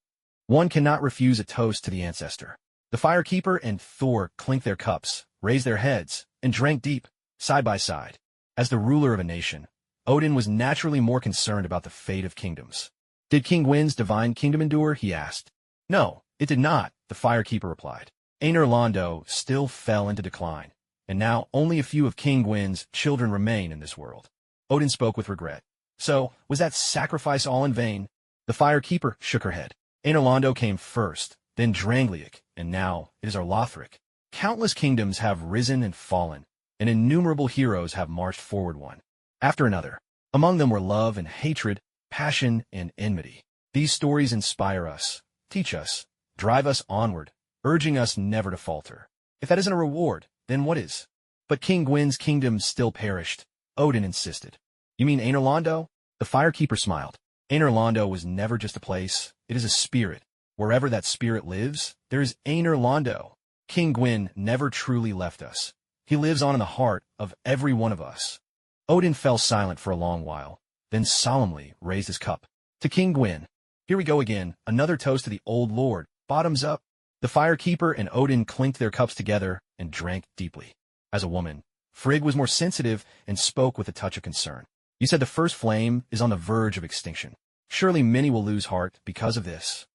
One cannot refuse a toast to the ancestor. The firekeeper and Thor clinked their cups, raised their heads, and drank deep, side by side. As the ruler of a nation, Odin was naturally more concerned about the fate of kingdoms. "Did King Gwyn's divine kingdom endure?" he asked. "No, it did not," the firekeeper replied. Einar Londo still fell into decline, and now only a few of King Gwyn's children remain in this world. Odin spoke with regret. "So, was that sacrifice all in vain?" The firekeeper shook her head. Einar Londo came first, then Drangliak, and now it is our Lothric. Countless kingdoms have risen and fallen, and innumerable heroes have marched forward one after another. Among them were love and hatred, passion and enmity. These stories inspire us, teach us, drive us onward, urging us never to falter. If that isn't a reward, then what is? But King Gwyn's kingdom still perished, Odin insisted. "You mean Einar Londo?" The firekeeper smiled. Einar Londo was never just a place, it is a spirit. Wherever that spirit lives, there is Einar Londo. King Gwyn never truly left us. He lives on in the heart of every one of us. Odin fell silent for a long while, then solemnly raised his cup. "To King Gwyn." "Here we go again, another toast to the old lord, bottoms up." The firekeeper and Odin clinked their cups together and drank deeply. As a woman, Frigg was more sensitive and spoke with a touch of concern. "You said the first flame is on the verge of extinction. Surely many will lose heart because of this."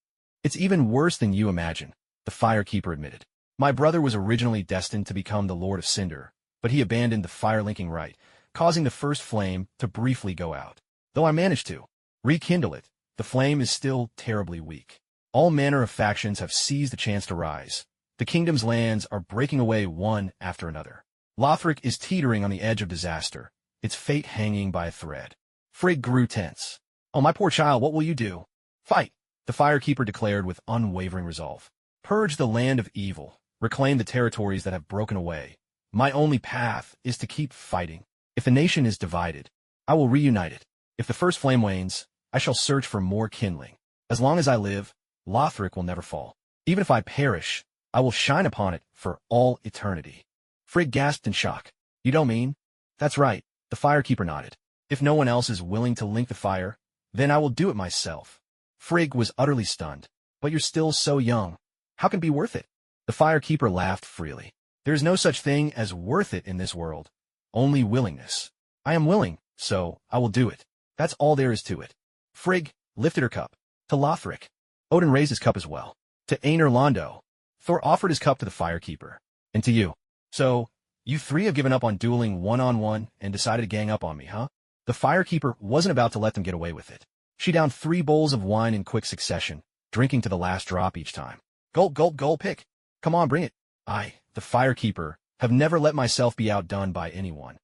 "It's even worse than you imagine," the firekeeper admitted. "My brother was originally destined to become the Lord of Cinder, but he abandoned the fire-linking rite, causing the first flame to briefly go out. Though I managed to rekindle it, the flame is still terribly weak. All manner of factions have seized the chance to rise. The kingdom's lands are breaking away one after another. Lothric is teetering on the edge of disaster, its fate hanging by a thread." Frigg grew tense. "Oh, my poor child, what will you do?" "Fight," the firekeeper declared with unwavering resolve. "Purge the land of evil, reclaim the territories that have broken away. My only path is to keep fighting. If the nation is divided, I will reunite it. If the first flame wanes, I shall search for more kindling. As long as I live, Lothric will never fall. Even if I perish, I will shine upon it for all eternity." Frigg gasped in shock. "You don't mean?" "That's right," the firekeeper nodded. "If no one else is willing to link the fire, then I will do it myself." Frigg was utterly stunned. "But you're still so young. How can it be worth it?" The firekeeper laughed freely. "There is no such thing as worth it in this world. Only willingness. I am willing, so I will do it. That's all there is to it." Frigg lifted her cup. "To Lothric." Odin raised his cup as well. "To Einar Londo." Thor offered his cup to the firekeeper. "And to you. So, you three have given up on dueling one-on-one and decided to gang up on me, huh?" The firekeeper wasn't about to let them get away with it. She downed 3 bowls of wine in quick succession, drinking to the last drop each time. "Gulp, gulp, gulp, pick. Come on, bring it. I, the firekeeper, have never let myself be outdone by anyone."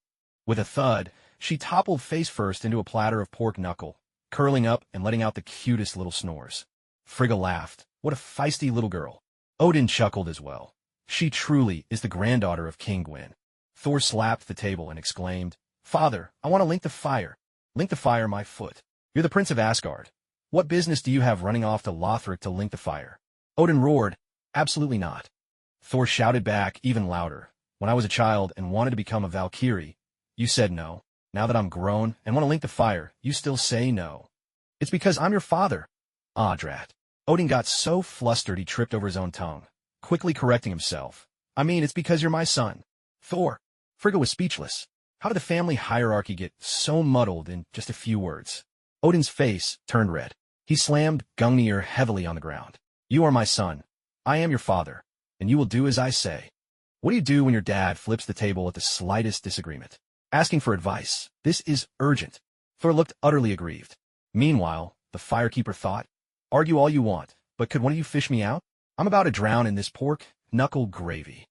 With a thud, she toppled face first into a platter of pork knuckle, curling up and letting out the cutest little snores. Frigga laughed. What a feisty little girl. Odin chuckled as well. She truly is the granddaughter of King Gwyn. Thor slapped the table and exclaimed, "Father, I want to link the fire. Link the fire, my foot." You're the Prince of Asgard. What business do you have running off to Lothric to link the fire? Odin roared, absolutely not. Thor shouted back even louder, when I was a child and wanted to become a Valkyrie, you said no. Now that I'm grown and want to link the fire, you still say no. It's because I'm your father. Ah, drat. Odin got so flustered he tripped over his own tongue, quickly correcting himself. I mean, it's because you're my son. Thor. Frigga was speechless. How did the family hierarchy get so muddled in just a few words? Odin's face turned red. He slammed Gungnir heavily on the ground. You are my son. I am your father, and you will do as I say. What do you do when your dad flips the table at the slightest disagreement? Asking for advice. This is urgent. Thor looked utterly aggrieved. Meanwhile, the firekeeper thought, argue all you want, but could one of you fish me out? I'm about to drown in this pork knuckle gravy.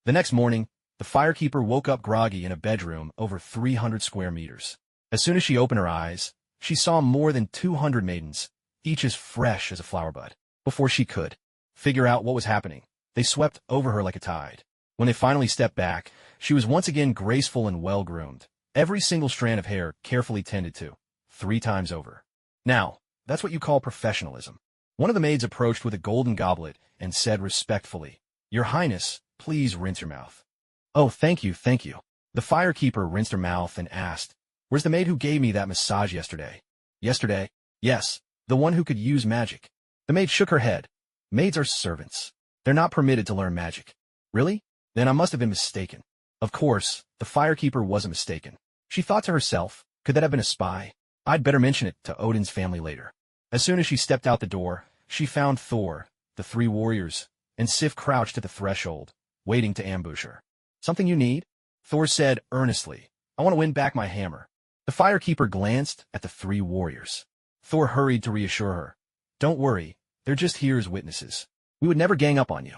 The next morning, the firekeeper woke up groggy in a bedroom over 300 square meters. As soon as she opened her eyes, she saw more than 200 maidens, each as fresh as a flower bud. Before she could figure out what was happening, they swept over her like a tide. When they finally stepped back, she was once again graceful and well-groomed, every single strand of hair carefully tended to, 3 times over. Now, that's what you call professionalism. One of the maids approached with a golden goblet and said respectfully, Your Highness, please rinse your mouth. Oh, thank you, thank you. The firekeeper rinsed her mouth and asked, Where's the maid who gave me that massage yesterday? Yesterday? Yes, the one who could use magic. The maid shook her head. Maids are servants. They're not permitted to learn magic. Really? Then I must have been mistaken. Of course, the firekeeper wasn't mistaken. She thought to herself, could that have been a spy? I'd better mention it to Odin's family later. As soon as she stepped out the door, she found Thor, the 3 warriors, and Sif crouched at the threshold, waiting to ambush her. Something you need? Thor said earnestly. I want to win back my hammer. The firekeeper glanced at the 3 warriors. Thor hurried to reassure her. Don't worry, they're just here as witnesses. We would never gang up on you.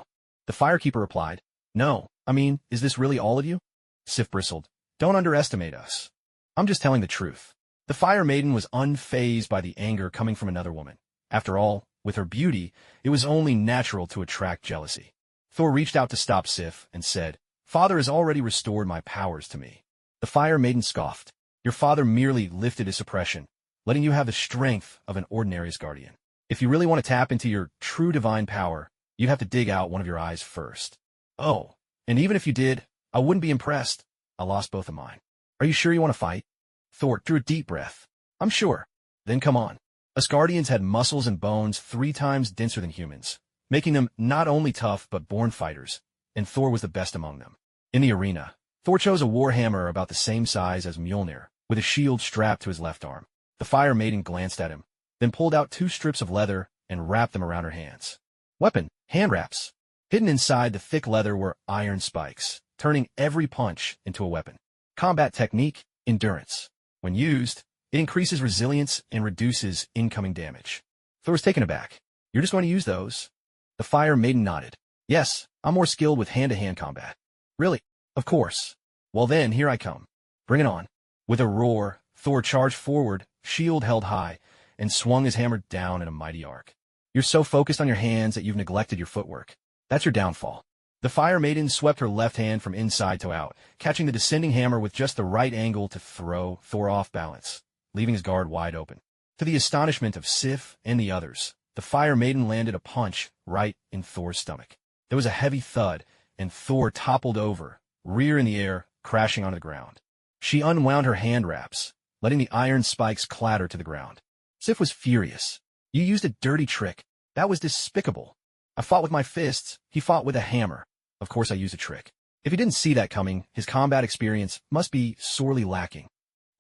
The firekeeper replied. No, I mean, is this really all of you? Sif bristled. Don't underestimate us. I'm just telling the truth. The fire maiden was unfazed by the anger coming from another woman. After all, with her beauty, it was only natural to attract jealousy. Thor reached out to stop Sif and said, Father has already restored my powers to me. The fire maiden scoffed. Your father merely lifted his suppression, letting you have the strength of an ordinary Asgardian. If you really want to tap into your true divine power, you'd have to dig out one of your eyes first. Oh, and even if you did, I wouldn't be impressed. I lost both of mine. Are you sure you want to fight? Thor drew a deep breath. I'm sure. Then come on. Asgardians had muscles and bones 3 times denser than humans, making them not only tough but born fighters, and Thor was the best among them. In the arena, Thor chose a warhammer about the same size as Mjolnir, with a shield strapped to his left arm. The fire maiden glanced at him, then pulled out 2 strips of leather and wrapped them around her hands. Weapon, hand wraps. Hidden inside the thick leather were iron spikes, turning every punch into a weapon. Combat technique, endurance. When used, it increases resilience and reduces incoming damage. Thor was taken aback. You're just going to use those? The fire maiden nodded. Yes, I'm more skilled with hand-to-hand combat. Really? Of course. Well then, here I come. Bring it on. With a roar, Thor charged forward, shield held high, and swung his hammer down in a mighty arc. You're so focused on your hands that you've neglected your footwork. That's your downfall. The fire maiden swept her left hand from inside to out, catching the descending hammer with just the right angle to throw Thor off balance, leaving his guard wide open. To the astonishment of Sif and the others, the fire maiden landed a punch right in Thor's stomach. There was a heavy thud, and Thor toppled over, rear in the air, crashing onto the ground. She unwound her hand wraps, letting the iron spikes clatter to the ground. Sif was furious. You used a dirty trick. That was despicable. I fought with my fists. He fought with a hammer. Of course I used a trick. If he didn't see that coming, his combat experience must be sorely lacking.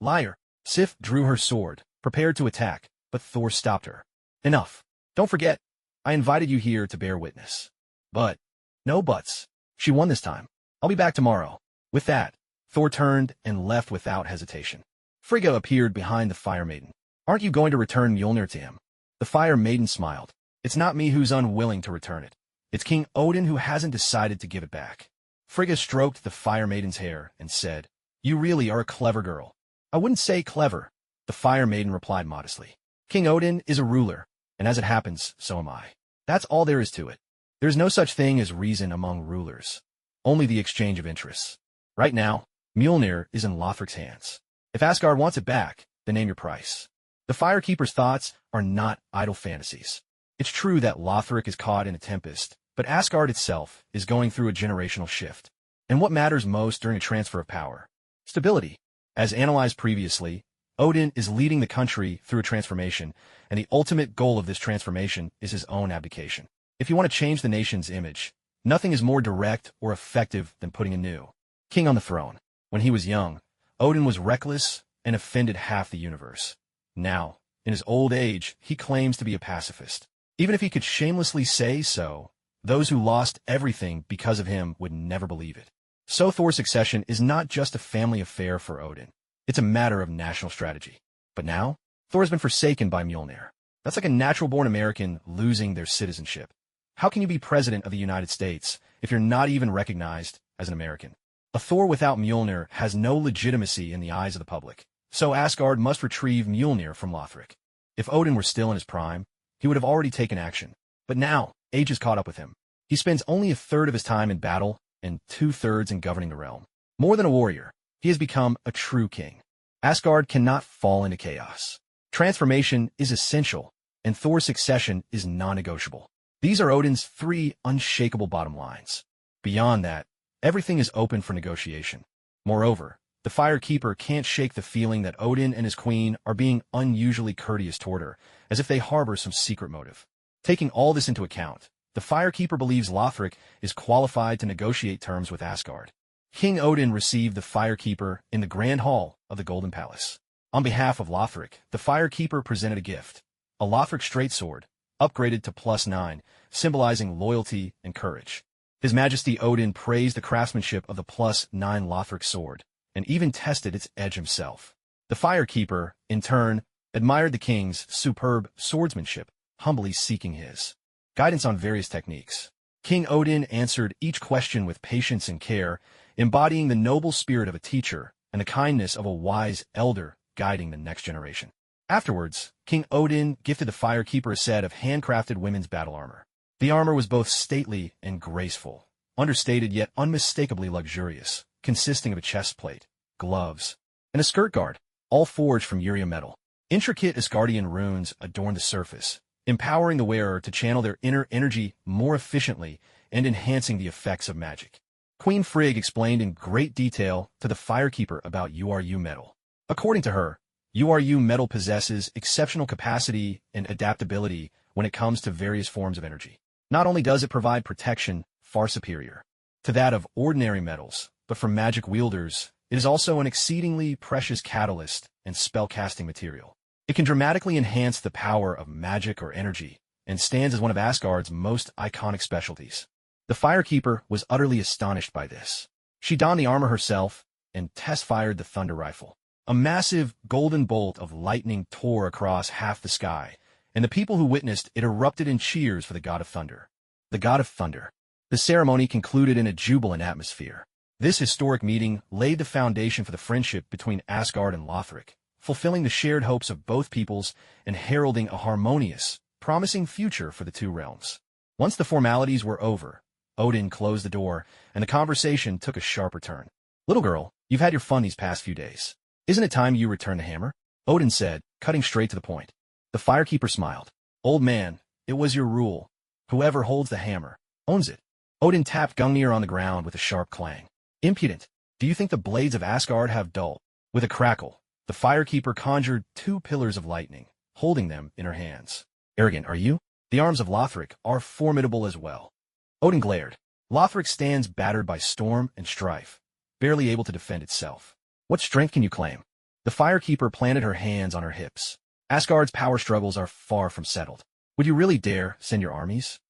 Liar. Sif drew her sword, prepared to attack, but Thor stopped her. Enough. Don't forget, I invited you here to bear witness. But, no buts. She won this time. I'll be back tomorrow. With that, Thor turned and left without hesitation. Frigga appeared behind the fire maiden. Aren't you going to return Mjolnir to him? The fire maiden smiled. It's not me who's unwilling to return it. It's King Odin who hasn't decided to give it back. Frigga stroked the fire maiden's hair and said, You really are a clever girl. I wouldn't say clever, the fire maiden replied modestly. King Odin is a ruler, and as it happens, so am I. That's all there is to it. There's no such thing as reason among rulers. Only the exchange of interests. Right now, Mjolnir is in Lothric's hands. If Asgard wants it back, then name your price. The Firekeeper's thoughts are not idle fantasies. It's true that Lothric is caught in a tempest, but Asgard itself is going through a generational shift. And what matters most during a transfer of power? Stability. As analyzed previously, Odin is leading the country through a transformation, and the ultimate goal of this transformation is his own abdication. If you want to change the nation's image, nothing is more direct or effective than putting a new king on the throne. When he was young, Odin was reckless and offended half the universe. Now, in his old age, he claims to be a pacifist. Even if he could shamelessly say so, those who lost everything because of him would never believe it. So Thor's succession is not just a family affair for Odin. It's a matter of national strategy. But now, Thor has been forsaken by Mjolnir. That's like a natural-born American losing their citizenship. How can you be president of the United States if you're not even recognized as an American? A Thor without Mjolnir has no legitimacy in the eyes of the public. So Asgard must retrieve Mjolnir from Lothric. If Odin were still in his prime, he would have already taken action. But now, age has caught up with him. He spends only a third of his time in battle and two-thirds in governing the realm. More than a warrior, he has become a true king. Asgard cannot fall into chaos. Transformation is essential, and Thor's succession is non-negotiable. These are Odin's three unshakable bottom lines. Beyond that, everything is open for negotiation. Moreover, the Firekeeper can't shake the feeling that Odin and his queen are being unusually courteous toward her, as if they harbor some secret motive. Taking all this into account, the Firekeeper believes Lothric is qualified to negotiate terms with Asgard. King Odin received the Firekeeper in the Grand Hall of the Golden Palace. On behalf of Lothric, the Firekeeper presented a gift, a Lothric straight sword, upgraded to +9, symbolizing loyalty and courage. His Majesty Odin praised the craftsmanship of the +9 Lothric sword, and even tested its edge himself. The Firekeeper, in turn, admired the king's superb swordsmanship, humbly seeking his guidance on various techniques. King Odin answered each question with patience and care, embodying the noble spirit of a teacher and the kindness of a wise elder guiding the next generation. Afterwards, King Odin gifted the Firekeeper a set of handcrafted women's battle armor. The armor was both stately and graceful, understated yet unmistakably luxurious, consisting of a chest plate, gloves, and a skirt guard, all forged from Urea metal. Intricate Asgardian runes adorned the surface, empowering the wearer to channel their inner energy more efficiently and enhancing the effects of magic. Queen Frigg explained in great detail to the Firekeeper about URU metal. According to her, URU metal possesses exceptional capacity and adaptability when it comes to various forms of energy. Not only does it provide protection far superior to that of ordinary metals, but for magic wielders, it is also an exceedingly precious catalyst and spell-casting material. It can dramatically enhance the power of magic or energy, and stands as one of Asgard's most iconic specialties. The Firekeeper was utterly astonished by this. She donned the armor herself and test-fired the thunder rifle. A massive golden bolt of lightning tore across half the sky, and the people who witnessed it erupted in cheers for the God of Thunder. The God of Thunder. The ceremony concluded in a jubilant atmosphere. This historic meeting laid the foundation for the friendship between Asgard and Lothric, fulfilling the shared hopes of both peoples and heralding a harmonious, promising future for the two realms. Once the formalities were over, Odin closed the door, and the conversation took a sharper turn. "Little girl, you've had your fun these past few days. Isn't it time you return the hammer?" Odin said, cutting straight to the point. The Firekeeper smiled. "Old man, it was your rule. Whoever holds the hammer owns it." Odin tapped Gungnir on the ground with a sharp clang. "Impudent! Do you think the blades of Asgard have dull?" With a crackle, the Firekeeper conjured 2 pillars of lightning, holding them in her hands. "Arrogant, are you? The arms of Lothric are formidable as well." Odin glared. "Lothric stands battered by storm and strife, barely able to defend itself. What strength can you claim?" The Firekeeper planted her hands on her hips. "Asgard's power struggles are far from settled. Would you really dare send your armies?"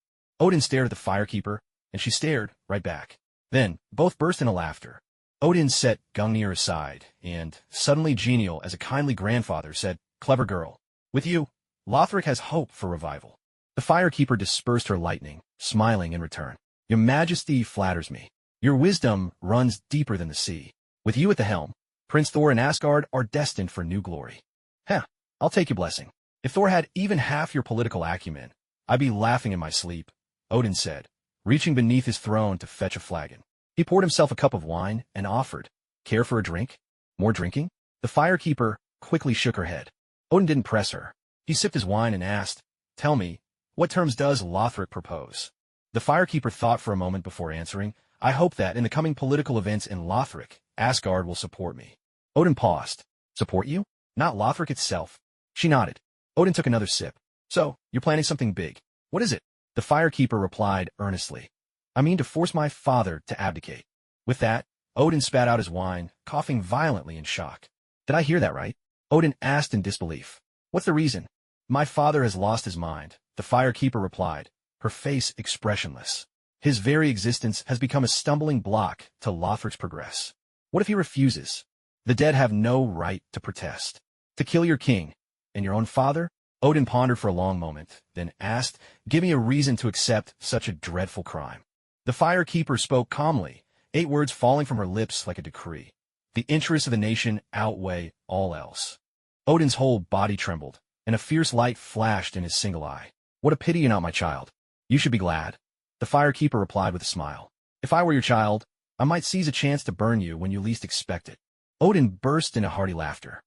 Odin stared at the Firekeeper, and she stared right back. Then, both burst into laughter. Odin set Gungnir aside, and, suddenly genial as a kindly grandfather, said, "Clever girl. With you, Lothric has hope for revival." The Firekeeper dispersed her lightning, smiling in return. "Your Majesty flatters me. Your wisdom runs deeper than the sea. With you at the helm, Prince Thor and Asgard are destined for new glory." "Heh, I'll take your blessing. If Thor had even half your political acumen, I'd be laughing in my sleep," Odin said, reaching beneath his throne to fetch a flagon. He poured himself a cup of wine and offered, "Care for a drink? More drinking?" The Firekeeper quickly shook her head. Odin didn't press her. He sipped his wine and asked, "Tell me, what terms does Lothric propose?" The Firekeeper thought for a moment before answering. "I hope that in the coming political events in Lothric, Asgard will support me." Odin paused. "Support you? Not Lothric itself?" She nodded. Odin took another sip. "So, you're planning something big. What is it?" The Firekeeper replied earnestly. "I mean to force my father to abdicate." With that, Odin spat out his wine, coughing violently in shock. "Did I hear that right?" Odin asked in disbelief. "What's the reason?" "My father has lost his mind," the Firekeeper replied, her face expressionless. "His very existence has become a stumbling block to Lothric's progress. What if he refuses? The dead have no right to protest. To kill your king and your own father?" Odin pondered for a long moment, then asked, "Give me a reason to accept such a dreadful crime." The Firekeeper spoke calmly, 8 words falling from her lips like a decree. "The interests of the nation outweigh all else." Odin's whole body trembled, and a fierce light flashed in his single eye. "What a pity you're not my child. You should be glad." The Firekeeper replied with a smile. "If I were your child, I might seize a chance to burn you when you least expect it." Odin burst into hearty laughter.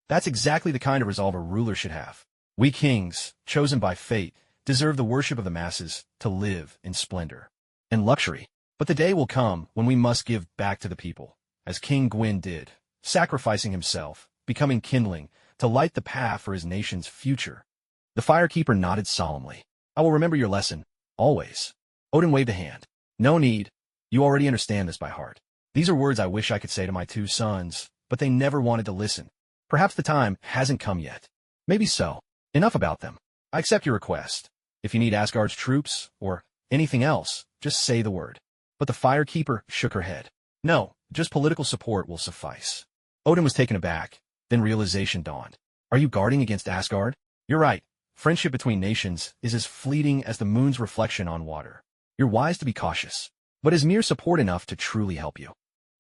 That's exactly the kind of resolve a ruler should have. We kings, chosen by fate, deserve the worship of the masses to live in splendor and luxury. But the day will come when we must give back to the people, as King Gwyn did, sacrificing himself, becoming kindling, to light the path for his nation's future. The Firekeeper nodded solemnly. "I will remember your lesson, always." Odin waved a hand. "No need. You already understand this by heart. These are words I wish I could say to my 2 sons, but they never wanted to listen. Perhaps the time hasn't come yet. Maybe so. Enough about them. I accept your request. If you need Asgard's troops, or anything else, just say the word." But the Firekeeper shook her head. "No, just political support will suffice." Odin was taken aback. Then realization dawned. "Are you guarding against Asgard?" "You're right. Friendship between nations is as fleeting as the moon's reflection on water. You're wise to be cautious. But is mere support enough to truly help you?"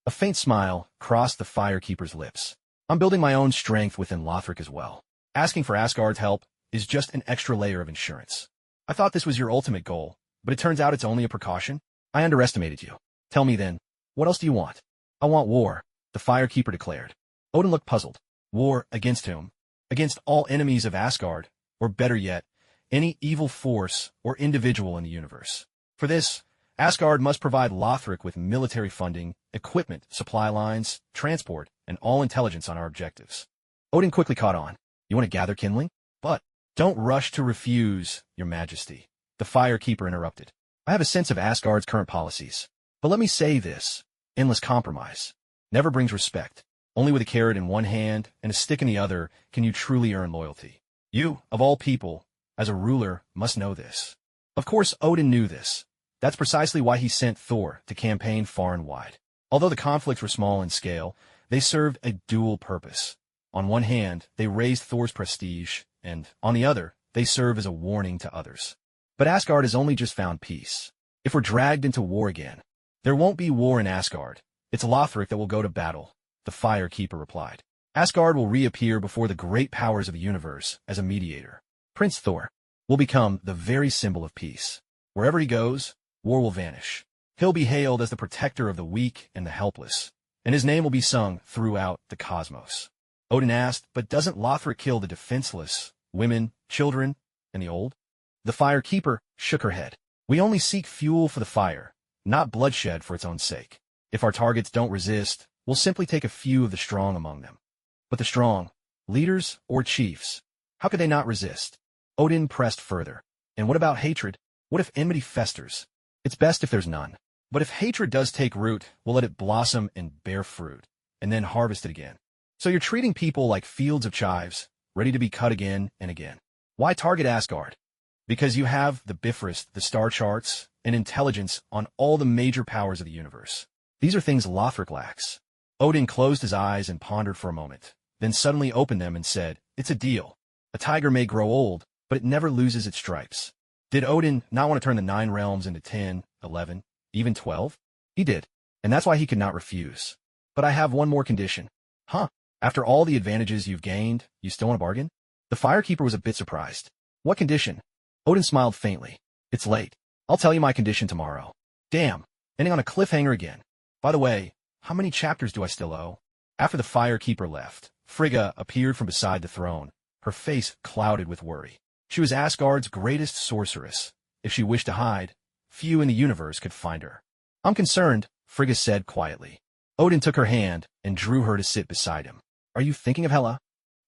A faint smile crossed the Firekeeper's lips. "I'm building my own strength within Lothric as well. Asking for Asgard's help is just an extra layer of insurance. I thought this was your ultimate goal, but it turns out it's only a precaution. I underestimated you. Tell me then, what else do you want?" "I want war," the Firekeeper declared. Odin looked puzzled. "War against whom?" "Against all enemies of Asgard, or better yet, any evil force or individual in the universe. For this, Asgard must provide Lothric with military funding, equipment, supply lines, transport, and all intelligence on our objectives." Odin quickly caught on. "You want to gather kindling? But don't rush to refuse, your majesty," the Firekeeper interrupted. "I have a sense of Asgard's current policies. But let me say this, endless compromise never brings respect. Only with a carrot in one hand and a stick in the other can you truly earn loyalty. You, of all people, as a ruler, must know this." Of course, Odin knew this. That's precisely why he sent Thor to campaign far and wide. Although the conflicts were small in scale, they served a dual purpose. On one hand, they raised Thor's prestige, and, on the other, they serve as a warning to others. But Asgard has only just found peace. If we're dragged into war again, there won't be war in Asgard. It's Lothric that will go to battle, the Firekeeper replied. Asgard will reappear before the great powers of the universe as a mediator. Prince Thor will become the very symbol of peace. Wherever he goes, war will vanish. He'll be hailed as the protector of the weak and the helpless, and his name will be sung throughout the cosmos. Odin asked, "But doesn't Lothric kill the defenseless, women, children, and the old?" The Firekeeper shook her head. "We only seek fuel for the fire, not bloodshed for its own sake. If our targets don't resist, we'll simply take a few of the strong among them." "But the strong, leaders or chiefs, how could they not resist?" Odin pressed further. "And what about hatred? What if enmity festers? It's best if there's none. But if hatred does take root, we'll let it blossom and bear fruit, and then harvest it again. So you're treating people like fields of chives, ready to be cut again and again. Why target Asgard? Because you have the Bifrost, the star charts, and intelligence on all the major powers of the universe. These are things Lothric lacks." Odin closed his eyes and pondered for a moment, then suddenly opened them and said, "It's a deal. A tiger may grow old, but it never loses its stripes." Did Odin not want to turn the 9 realms into 10, 11, even 12? He did, and that's why he could not refuse. "But I have one more condition." "Huh? After all the advantages you've gained, you still want a bargain?" The Firekeeper was a bit surprised. "What condition?" Odin smiled faintly. "It's late. I'll tell you my condition tomorrow." "Damn, ending on a cliffhanger again. By the way, how many chapters do I still owe?" After the Firekeeper left, Frigga appeared from beside the throne, her face clouded with worry. She was Asgard's greatest sorceress. If she wished to hide, few in the universe could find her. I'm concerned, Frigga said quietly. Odin took her hand and drew her to sit beside him. Are you thinking of Hela?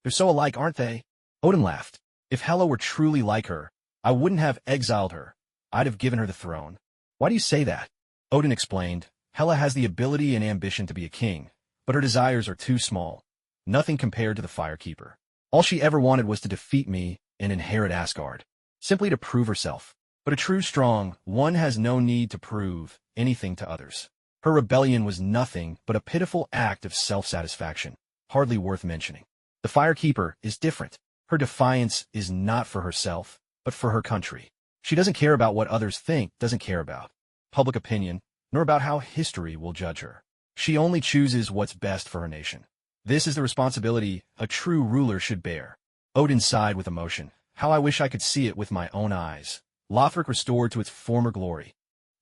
They're so alike, aren't they? Odin laughed. If Hela were truly like her, I wouldn't have exiled her. I'd have given her the throne. Why do you say that? Odin explained. Hela has the ability and ambition to be a king, but her desires are too small. Nothing compared to the Firekeeper. All she ever wanted was to defeat me and inherit Asgard. Simply to prove herself. But a true strong one has no need to prove anything to others. Her rebellion was nothing but a pitiful act of self-satisfaction, hardly worth mentioning. The Firekeeper is different. Her defiance is not for herself, but for her country. She doesn't care about what others think, doesn't care about public opinion, nor about how history will judge her. She only chooses what's best for her nation. This is the responsibility a true ruler should bear. Odin sighed with emotion. How I wish I could see it with my own eyes. Lothric restored to its former glory.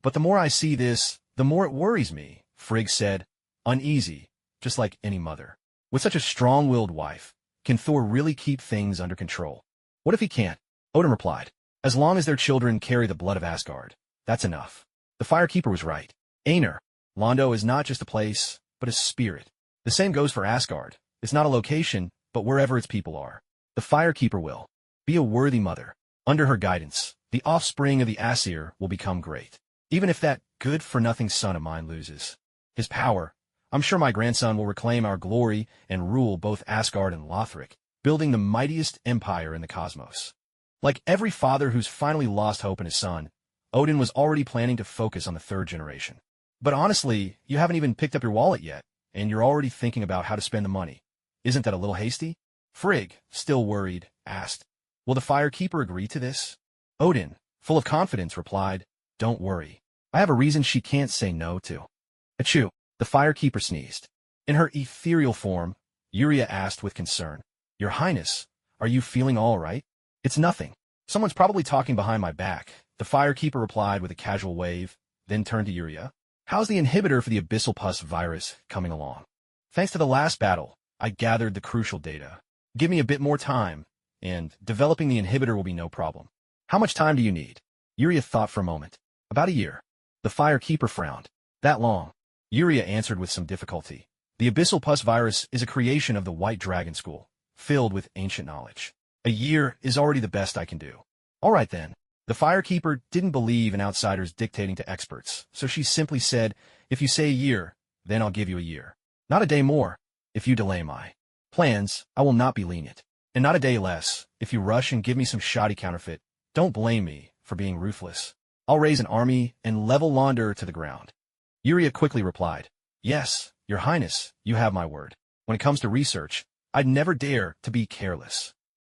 But the more I see this, the more it worries me, Frigg said, uneasy, just like any mother. With such a strong-willed wife, can Thor really keep things under control? What if he can't? Odin replied. As long as their children carry the blood of Asgard, that's enough. The Firekeeper was right. Einar, Londo is not just a place, but a spirit. The same goes for Asgard. It's not a location, but wherever its people are. The Firekeeper will be a worthy mother. Under her guidance, the offspring of the Aesir will become great. Even if that good-for-nothing son of mine loses his power, I'm sure my grandson will reclaim our glory and rule both Asgard and Lothric, building the mightiest empire in the cosmos. Like every father who's finally lost hope in his son, Odin was already planning to focus on the third generation. But honestly, you haven't even picked up your wallet yet, and you're already thinking about how to spend the money. Isn't that a little hasty? Frigg, still worried, asked, will the Firekeeper agree to this? Odin, full of confidence, replied, don't worry. I have a reason she can't say no to. Achoo, the Firekeeper sneezed. In her ethereal form, Yuria asked with concern, Your Highness, are you feeling all right? It's nothing. Someone's probably talking behind my back. The Firekeeper replied with a casual wave, then turned to Yuria. How's the inhibitor for the abyssal pus virus coming along? Thanks to the last battle, I gathered the crucial data. Give me a bit more time, and developing the inhibitor will be no problem. How much time do you need? Yuria thought for a moment. About a year. The Firekeeper frowned. That long? Yuria answered with some difficulty. The abyssal pus virus is a creation of the White Dragon School, filled with ancient knowledge. A year is already the best I can do. All right then. The Firekeeper didn't believe in outsiders dictating to experts, so she simply said, if you say a year, then I'll give you a year. Not a day more. If you delay my plans, I will not be lenient. And not a day less. If you rush and give me some shoddy counterfeit, don't blame me for being ruthless. I'll raise an army and level Launder to the ground. Yuria quickly replied, Yes, Your Highness, you have my word. When it comes to research, I'd never dare to be careless.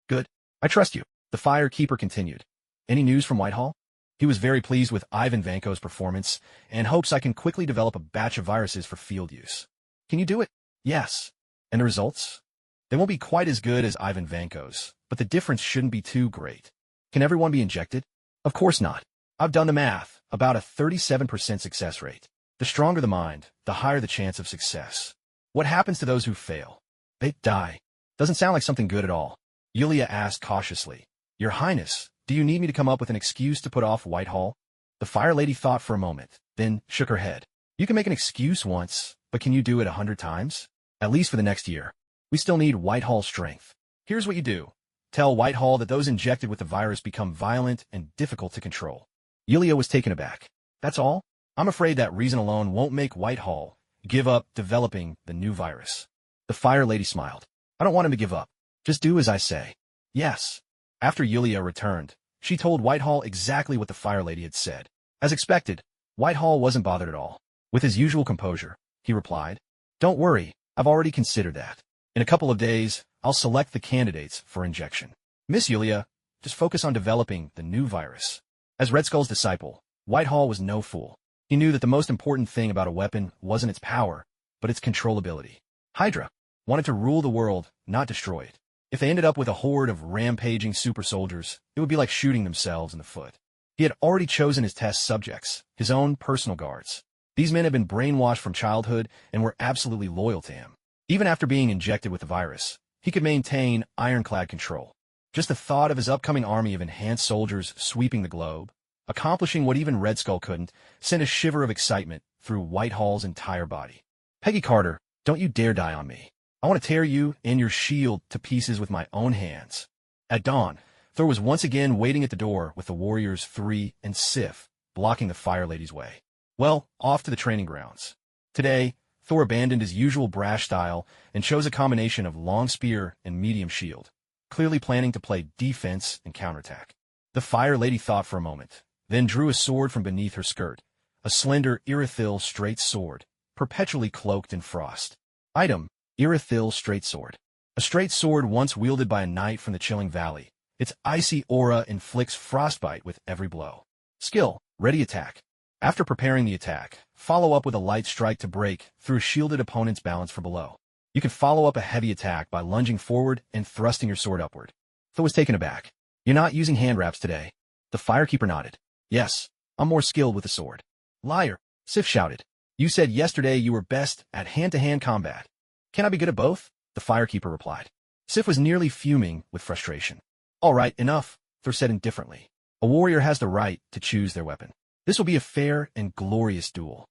Good. I trust you. The Firekeeper continued. Any news from Whitehall? He was very pleased with Ivan Vanko's performance and hopes I can quickly develop a batch of viruses for field use. Can you do it? Yes. And the results? They won't be quite as good as Ivan Vanko's, but the difference shouldn't be too great. Can everyone be injected? Of course not. I've done the math, about a 37% success rate. The stronger the mind, the higher the chance of success. What happens to those who fail? They die. Doesn't sound like something good at all. Yulia asked cautiously. Your Highness, do you need me to come up with an excuse to put off Whitehall? The Fire Lady thought for a moment, then shook her head. You can make an excuse once, but can you do it 100 times? At least for the next year. We still need Whitehall strength. Here's what you do. Tell Whitehall that those injected with the virus become violent and difficult to control. Yulia was taken aback. That's all? I'm afraid that reason alone won't make Whitehall give up developing the new virus. The Fire Lady smiled. I don't want him to give up. Just do as I say. Yes. After Yulia returned, she told Whitehall exactly what the Fire Lady had said. As expected, Whitehall wasn't bothered at all. With his usual composure, he replied, Don't worry, I've already considered that. In a couple of days, I'll select the candidates for injection. Miss Yulia, just focus on developing the new virus. As Red Skull's disciple, Whitehall was no fool. He knew that the most important thing about a weapon wasn't its power, but its controllability. Hydra wanted to rule the world, not destroy it. If they ended up with a horde of rampaging super soldiers, it would be like shooting themselves in the foot. He had already chosen his test subjects, his own personal guards. These men had been brainwashed from childhood and were absolutely loyal to him. Even after being injected with the virus, he could maintain ironclad control. Just the thought of his upcoming army of enhanced soldiers sweeping the globe, accomplishing what even Red Skull couldn't, sent a shiver of excitement through Whitehall's entire body. Peggy Carter, don't you dare die on me. I want to tear you and your shield to pieces with my own hands. At dawn, Thor was once again waiting at the door with the warriors 3 and Sif blocking the Fire Lady's way. Well, off to the training grounds. Today, Thor abandoned his usual brash style and chose a combination of long spear and medium shield, clearly planning to play defense and counterattack. The Fire Lady thought for a moment, then drew a sword from beneath her skirt, a slender Irithyll straight sword, perpetually cloaked in frost. Item: Irithyll straight sword. A straight sword once wielded by a knight from the chilling valley. Its icy aura inflicts frostbite with every blow. Skill: ready attack. After preparing the attack, follow up with a light strike to break through a shielded opponent's balance from below. You can follow up a heavy attack by lunging forward and thrusting your sword upward. Thor was taken aback. You're not using hand wraps today? The Firekeeper nodded. Yes, I'm more skilled with the sword. Liar, Sif shouted. You said yesterday you were best at hand-to-hand combat. Can I be good at both? The Firekeeper replied. Sif was nearly fuming with frustration. All right, enough, Thor said indifferently. A warrior has the right to choose their weapon. This will be a fair and glorious duel.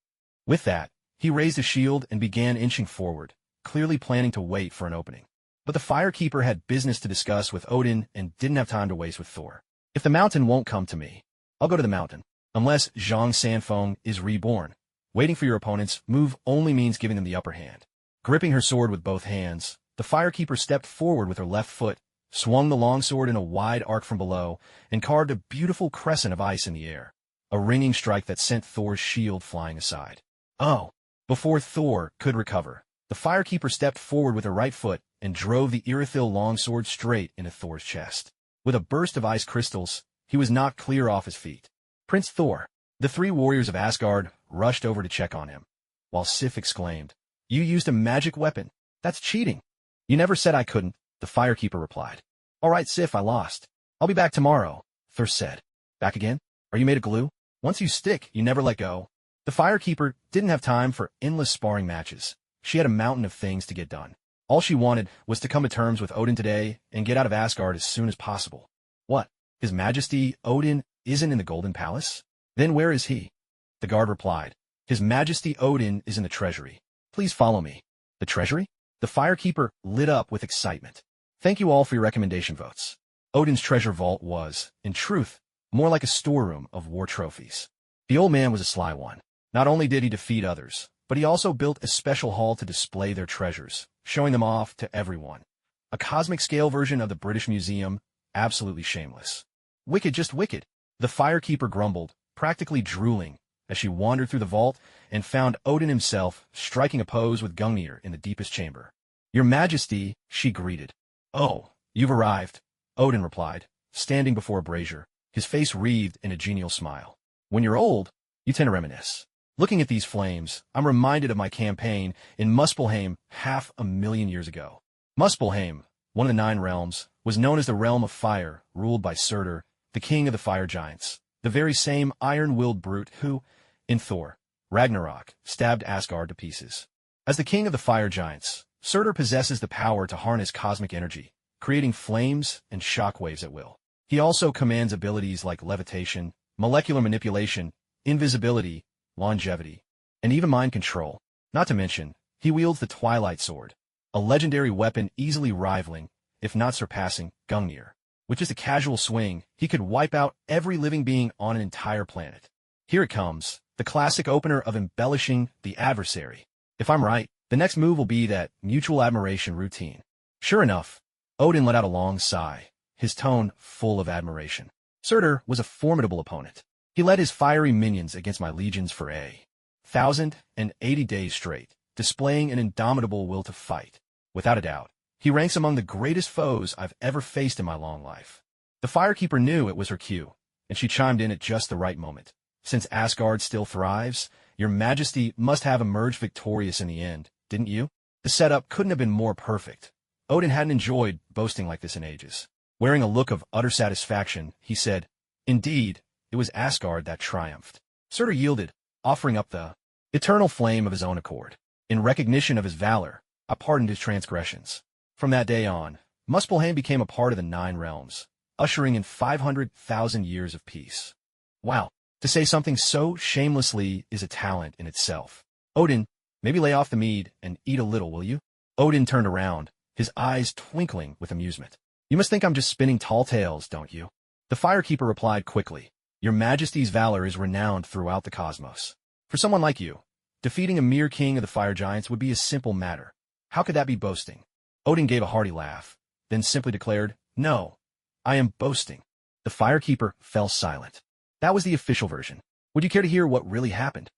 With that, he raised his shield and began inching forward, clearly planning to wait for an opening. But the Firekeeper had business to discuss with Odin and didn't have time to waste with Thor. If the mountain won't come to me, I'll go to the mountain. Unless Zhang Sanfeng is reborn. Waiting for your opponent's move only means giving them the upper hand. Gripping her sword with both hands, the Firekeeper stepped forward with her left foot, swung the longsword in a wide arc from below, and carved a beautiful crescent of ice in the air. A ringing strike that sent Thor's shield flying aside. Oh! Before Thor could recover, the Firekeeper stepped forward with her right foot and drove the Irithyll longsword straight into Thor's chest. With a burst of ice crystals, he was knocked clear off his feet. Prince Thor! The 3 warriors of Asgard rushed over to check on him, while Sif exclaimed, You used a magic weapon. That's cheating. You never said I couldn't, the Firekeeper replied. All right, Sif, I lost. I'll be back tomorrow, Thor said. Back again? Are you made of glue? Once you stick, you never let go. The Firekeeper didn't have time for endless sparring matches. She had a mountain of things to get done. All she wanted was to come to terms with Odin today and get out of Asgard as soon as possible. What? His Majesty Odin isn't in the Golden Palace? Then where is he? The guard replied. His Majesty Odin is in the treasury. Please follow me. The treasury? The Firekeeper lit up with excitement. Thank you all for your recommendation votes. Odin's treasure vault was, in truth, more like a storeroom of war trophies. The old man was a sly one. Not only did he defeat others, but he also built a special hall to display their treasures, showing them off to everyone. A cosmic-scale version of the British Museum, absolutely shameless. Wicked, just wicked, the Firekeeper grumbled, practically drooling, as she wandered through the vault and found Odin himself striking a pose with Gungnir in the deepest chamber. Your Majesty, she greeted. Oh, you've arrived, Odin replied, standing before a brazier, his face wreathed in a genial smile. When you're old, you tend to reminisce. Looking at these flames, I'm reminded of my campaign in Muspelheim 500,000 years ago. Muspelheim, one of the 9 realms, was known as the Realm of Fire, ruled by Surtur, the king of the fire giants, the very same iron-willed brute who, in Thor, Ragnarok, stabbed Asgard to pieces. As the king of the fire giants, Surtur possesses the power to harness cosmic energy, creating flames and shockwaves at will. He also commands abilities like levitation, molecular manipulation, invisibility, longevity, and even mind control. Not to mention, he wields the Twilight Sword, a legendary weapon easily rivaling, if not surpassing, Gungnir. With just a casual swing, he could wipe out every living being on an entire planet. Here it comes, the classic opener of embellishing the adversary. If I'm right, the next move will be that mutual admiration routine. Sure enough, Odin let out a long sigh, his tone full of admiration. Surtur was a formidable opponent. He led his fiery minions against my legions for 1,080 days straight, displaying an indomitable will to fight. Without a doubt, he ranks among the greatest foes I've ever faced in my long life. The Firekeeper knew it was her cue, and she chimed in at just the right moment. Since Asgard still thrives, your Majesty must have emerged victorious in the end, didn't you? The setup couldn't have been more perfect. Odin hadn't enjoyed boasting like this in ages. Wearing a look of utter satisfaction, he said, Indeed, it was Asgard that triumphed. Surtur yielded, offering up the eternal flame of his own accord. In recognition of his valor, I pardoned his transgressions. From that day on, Muspelheim became a part of the Nine Realms, ushering in 500,000 years of peace. Wow, to say something so shamelessly is a talent in itself. Odin, maybe lay off the mead and eat a little, will you? Odin turned around, his eyes twinkling with amusement. You must think I'm just spinning tall tales, don't you? The Firekeeper replied quickly. Your Majesty's valor is renowned throughout the cosmos. For someone like you, defeating a mere king of the fire giants would be a simple matter. How could that be boasting? Odin gave a hearty laugh, then simply declared, No, I am boasting. The Firekeeper fell silent. That was the official version. Would you care to hear what really happened?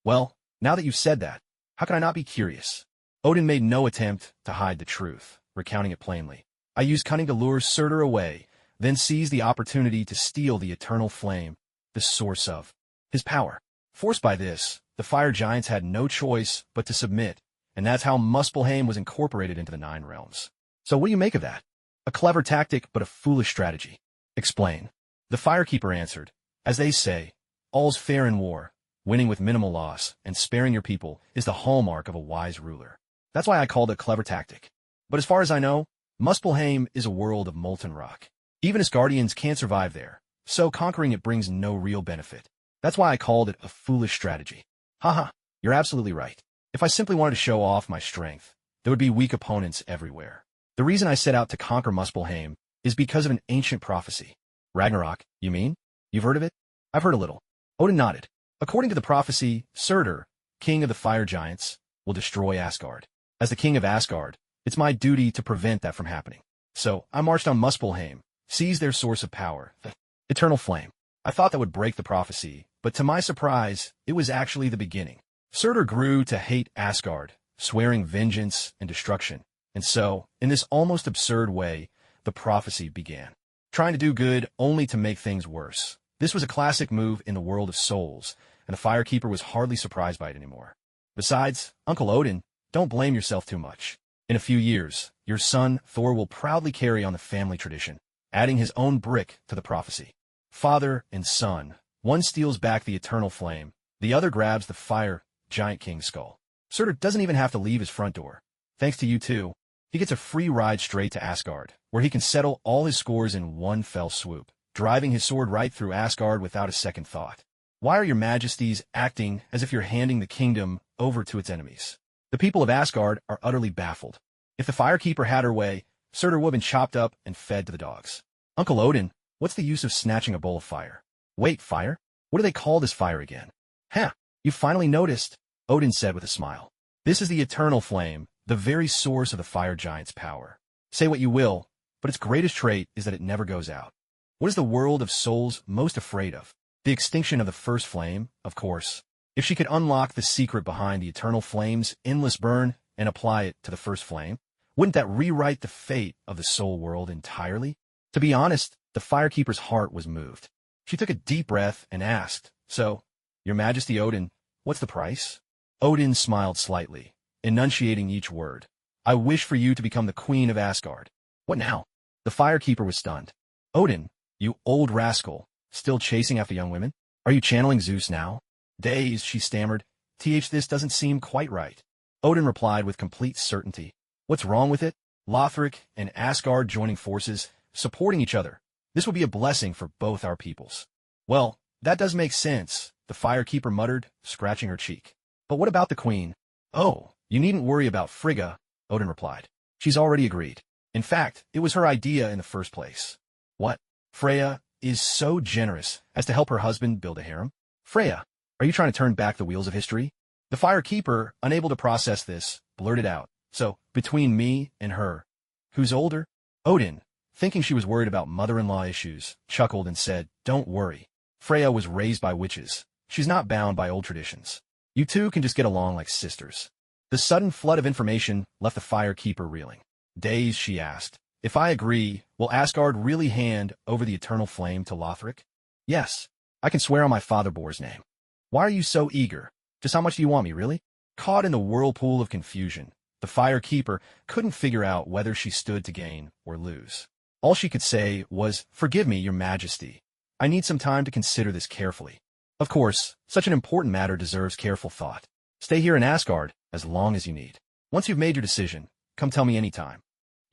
Well, now that you've said that, how can I not be curious? Odin made no attempt to hide the truth, recounting it plainly. I used cunning to lure Surtur away, then seized the opportunity to steal the eternal flame, the source of his power. Forced by this, the fire giants had no choice but to submit, and that's how Muspelheim was incorporated into the Nine Realms. So what do you make of that? A clever tactic, but a foolish strategy. Explain. The Firekeeper answered, As they say, all's fair in war. Winning with minimal loss and sparing your people is the hallmark of a wise ruler. That's why I called it a clever tactic. But as far as I know, Muspelheim is a world of molten rock. Even Asgardians can't survive there, so conquering it brings no real benefit. That's why I called it a foolish strategy. Haha, you're absolutely right. If I simply wanted to show off my strength, there would be weak opponents everywhere. The reason I set out to conquer Muspelheim is because of an ancient prophecy. Ragnarok, you mean? You've heard of it? I've heard a little. Odin nodded. According to the prophecy, Surtur, king of the fire giants, will destroy Asgard. As the king of Asgard, it's my duty to prevent that from happening. So, I marched on Muspelheim, seized their source of power, the eternal flame. I thought that would break the prophecy, but to my surprise, it was actually the beginning. Surtur grew to hate Asgard, swearing vengeance and destruction. And so, in this almost absurd way, the prophecy began. Trying to do good only to make things worse. This was a classic move in the world of souls, and the Firekeeper was hardly surprised by it anymore. Besides, Uncle Odin, don't blame yourself too much. In a few years, your son, Thor, will proudly carry on the family tradition, adding his own brick to the prophecy. Father and son, one steals back the eternal flame, the other grabs the fire giant king's skull. Surtur doesn't even have to leave his front door. Thanks to you two, he gets a free ride straight to Asgard, where he can settle all his scores in one fell swoop, driving his sword right through Asgard without a second thought. Why are your majesties acting as if you're handing the kingdom over to its enemies? The people of Asgard are utterly baffled. If the Firekeeper had her way, Surtur would have been chopped up and fed to the dogs. Uncle Odin, what's the use of snatching a bowl of fire? Wait, fire? What do they call this fire again? Ha! You finally noticed, Odin said with a smile. This is the eternal flame, the very source of the fire giant's power. Say what you will, but its greatest trait is that it never goes out. What is the world of souls most afraid of? The extinction of the first flame, of course. If she could unlock the secret behind the eternal flame's endless burn and apply it to the first flame, wouldn't that rewrite the fate of the soul world entirely? To be honest, the Firekeeper's heart was moved. She took a deep breath and asked, So, Your Majesty Odin, what's the price? Odin smiled slightly, enunciating each word. I wish for you to become the queen of Asgard. What now? The Firekeeper was stunned. Odin, you old rascal, still chasing after young women? Are you channeling Zeus now? Dazed, she stammered. This doesn't seem quite right. Odin replied with complete certainty. What's wrong with it? Lothric and Asgard joining forces, supporting each other. This would be a blessing for both our peoples. Well, that does make sense, the Firekeeper muttered, scratching her cheek. But what about the queen? Oh, you needn't worry about Frigga, Odin replied. She's already agreed. In fact, it was her idea in the first place. What? Freya is so generous as to help her husband build a harem? Freya, are you trying to turn back the wheels of history? The Firekeeper, unable to process this, blurted out. So, between me and her, who's older? Odin, thinking she was worried about mother-in-law issues, chuckled and said, Don't worry. Freya was raised by witches. She's not bound by old traditions. You two can just get along like sisters. The sudden flood of information left the Firekeeper reeling. Dazed, she asked, If I agree, will Asgard really hand over the eternal flame to Lothric? Yes, I can swear on my father Bor's name. Why are you so eager? Just how much do you want me, really? Caught in the whirlpool of confusion, the Firekeeper couldn't figure out whether she stood to gain or lose. All she could say was, Forgive me, Your Majesty. I need some time to consider this carefully. Of course, such an important matter deserves careful thought. Stay here in Asgard as long as you need. Once you've made your decision, come tell me anytime.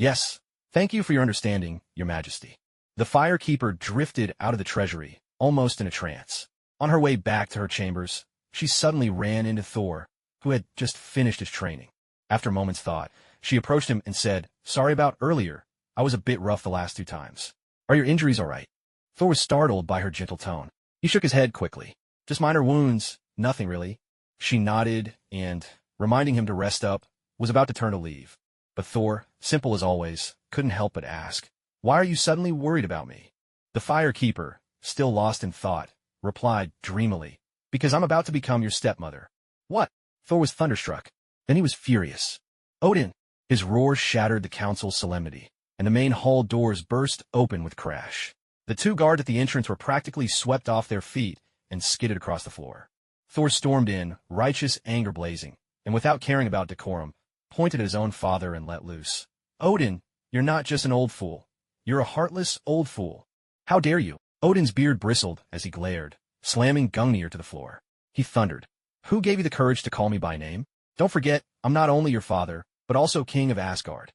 Yes, thank you for your understanding, your majesty. The firekeeper drifted out of the treasury, almost in a trance. On her way back to her chambers, she suddenly ran into Thor, who had just finished his training. After a moment's thought, she approached him and said, "Sorry about earlier. I was a bit rough the last 2 times. Are your injuries all right?" Thor was startled by her gentle tone. He shook his head quickly. "Just minor wounds, nothing really." She nodded and, reminding him to rest up, was about to turn to leave. But Thor, simple as always, couldn't help but ask, "Why are you suddenly worried about me?" The firekeeper, still lost in thought, replied dreamily, "Because I'm about to become your stepmother." "What?" Thor was thunderstruck. Then he was furious. "Odin!" His roar shattered the council's solemnity, and the main hall doors burst open with crash. The 2 guards at the entrance were practically swept off their feet and skidded across the floor. Thor stormed in, righteous anger blazing, and without caring about decorum, pointed at his own father and let loose. "Odin, you're not just an old fool. You're a heartless old fool. How dare you?" Odin's beard bristled as he glared, slamming Gungnir to the floor. He thundered, "Who gave you the courage to call me by name? Don't forget, I'm not only your father, but also king of Asgard."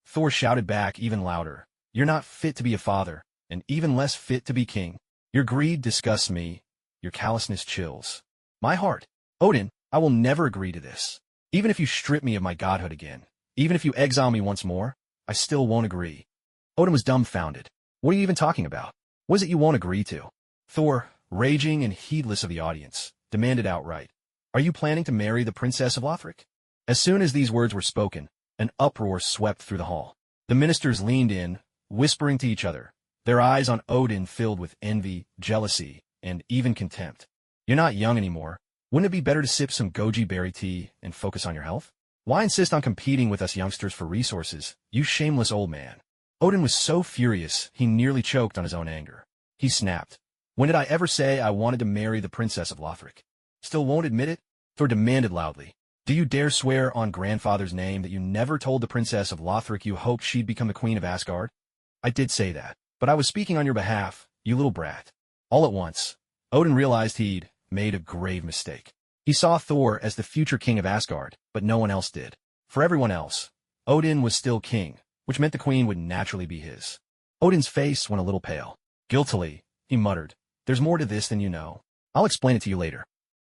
Thor shouted back even louder, "You're not fit to be a father, and even less fit to be king. Your greed disgusts me. Your callousness chills my heart. Odin, I will never agree to this. Even if you strip me of my godhood again, even if you exile me once more, I still won't agree." Odin was dumbfounded. "What are you even talking about? What is it you won't agree to?" Thor, raging and heedless of the audience, demanded outright, "Are you planning to marry the princess of Lothric?" As soon as these words were spoken, an uproar swept through the hall. The ministers leaned in, whispering to each other, their eyes on Odin filled with envy, jealousy, and even contempt. "You're not young anymore. Wouldn't it be better to sip some goji berry tea and focus on your health? Why insist on competing with us youngsters for resources, you shameless old man?" Odin was so furious he nearly choked on his own anger. He snapped, "When did I ever say I wanted to marry the princess of Lothric? Still won't admit it?" Thor demanded loudly. "Do you dare swear on grandfather's name that you never told the princess of Lothric you hoped she'd become the queen of Asgard?" "I did say that, but I was speaking on your behalf, you little brat." All at once, Odin realized he'd made a grave mistake. He saw Thor as the future king of Asgard, but no one else did. For everyone else, Odin was still king, which meant the queen would naturally be his. Odin's face went a little pale. Guiltily, he muttered, "There's more to this than you know. I'll explain it to you later.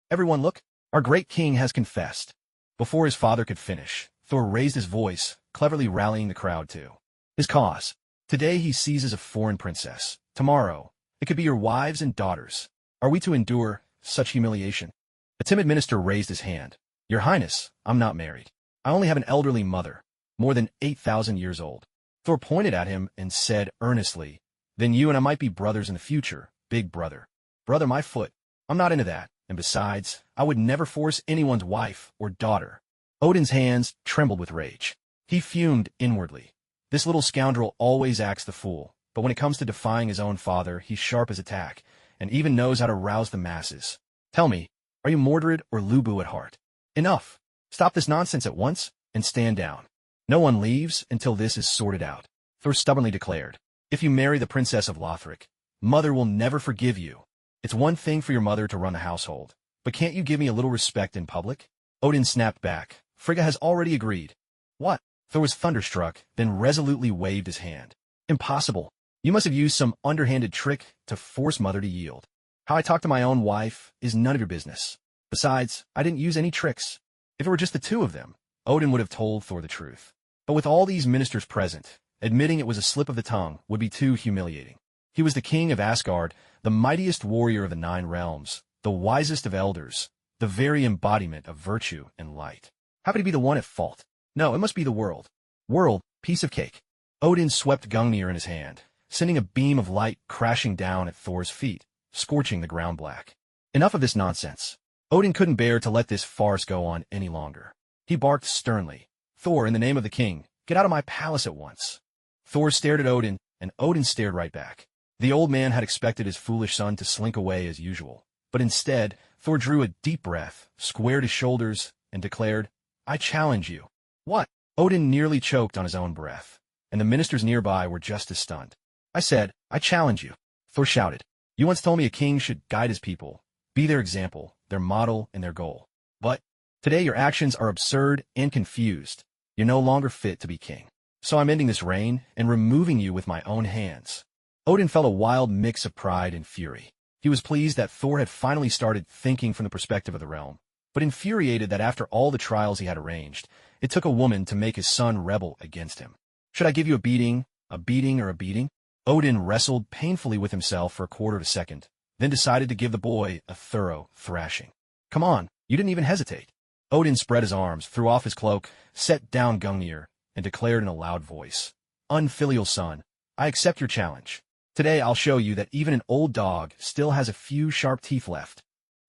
Everyone look, our great king has confessed." Before his father could finish, Thor raised his voice, cleverly rallying the crowd to his cause. "Today he seizes a foreign princess. Tomorrow, it could be your wives and daughters. Are we to endure such humiliation?" A timid minister raised his hand. "Your Highness, I'm not married. I only have an elderly mother, more than 8,000 years old." Thor pointed at him and said earnestly, "Then you and I might be brothers in the future, big brother. Brother my foot. I'm not into that, and besides, I would never force anyone's wife or daughter." Odin's hands trembled with rage. He fumed inwardly. This little scoundrel always acts the fool, but when it comes to defying his own father, he's sharp as a tack, and even knows how to rouse the masses. "Tell me, are you Mordred or Lubu at heart? Enough. Stop this nonsense at once, and stand down. No one leaves until this is sorted out," Thor stubbornly declared. "If you marry the princess of Lothric, Mother will never forgive you. It's one thing for your mother to run the household, but can't you give me a little respect in public?" Odin snapped back. "Frigga has already agreed." "What?" Thor was thunderstruck, then resolutely waved his hand. "Impossible. You must have used some underhanded trick to force Mother to yield. How I talk to my own wife is none of your business. Besides, I didn't use any tricks. If it were just the 2 of them, Odin would have told Thor the truth. But with all these ministers present, admitting it was a slip of the tongue would be too humiliating. He was the king of Asgard, the mightiest warrior of the 9 realms, the wisest of elders, the very embodiment of virtue and light. How could he be the one at fault? No, it must be the world. World, piece of cake. Odin swept Gungnir in his hand, sending a beam of light crashing down at Thor's feet, scorching the ground black. Enough of this nonsense. Odin couldn't bear to let this farce go on any longer. He barked sternly, "Thor, in the name of the king, get out of my palace at once." Thor stared at Odin, and Odin stared right back. The old man had expected his foolish son to slink away as usual, but instead, Thor drew a deep breath, squared his shoulders, and declared, "I challenge you." "What?" Odin nearly choked on his own breath, and the ministers nearby were just as stunned. "I said, I challenge you," Thor shouted. "You once told me a king should guide his people, be their example, their model, and their goal. But today your actions are absurd and confused. You're no longer fit to be king. So I'm ending this reign and removing you with my own hands. Odin felt a wild mix of pride and fury. He was pleased that Thor had finally started thinking from the perspective of the realm, but infuriated that after all the trials he had arranged, it took a woman to make his son rebel against him. Should I give you a beating, or a beating? Odin wrestled painfully with himself for a quarter of a second, then decided to give the boy a thorough thrashing. Come on, you didn't even hesitate. Odin spread his arms, threw off his cloak, set down Gungnir, and declared in a loud voice, "Unfilial son, I accept your challenge. Today I'll show you that even an old dog still has a few sharp teeth left."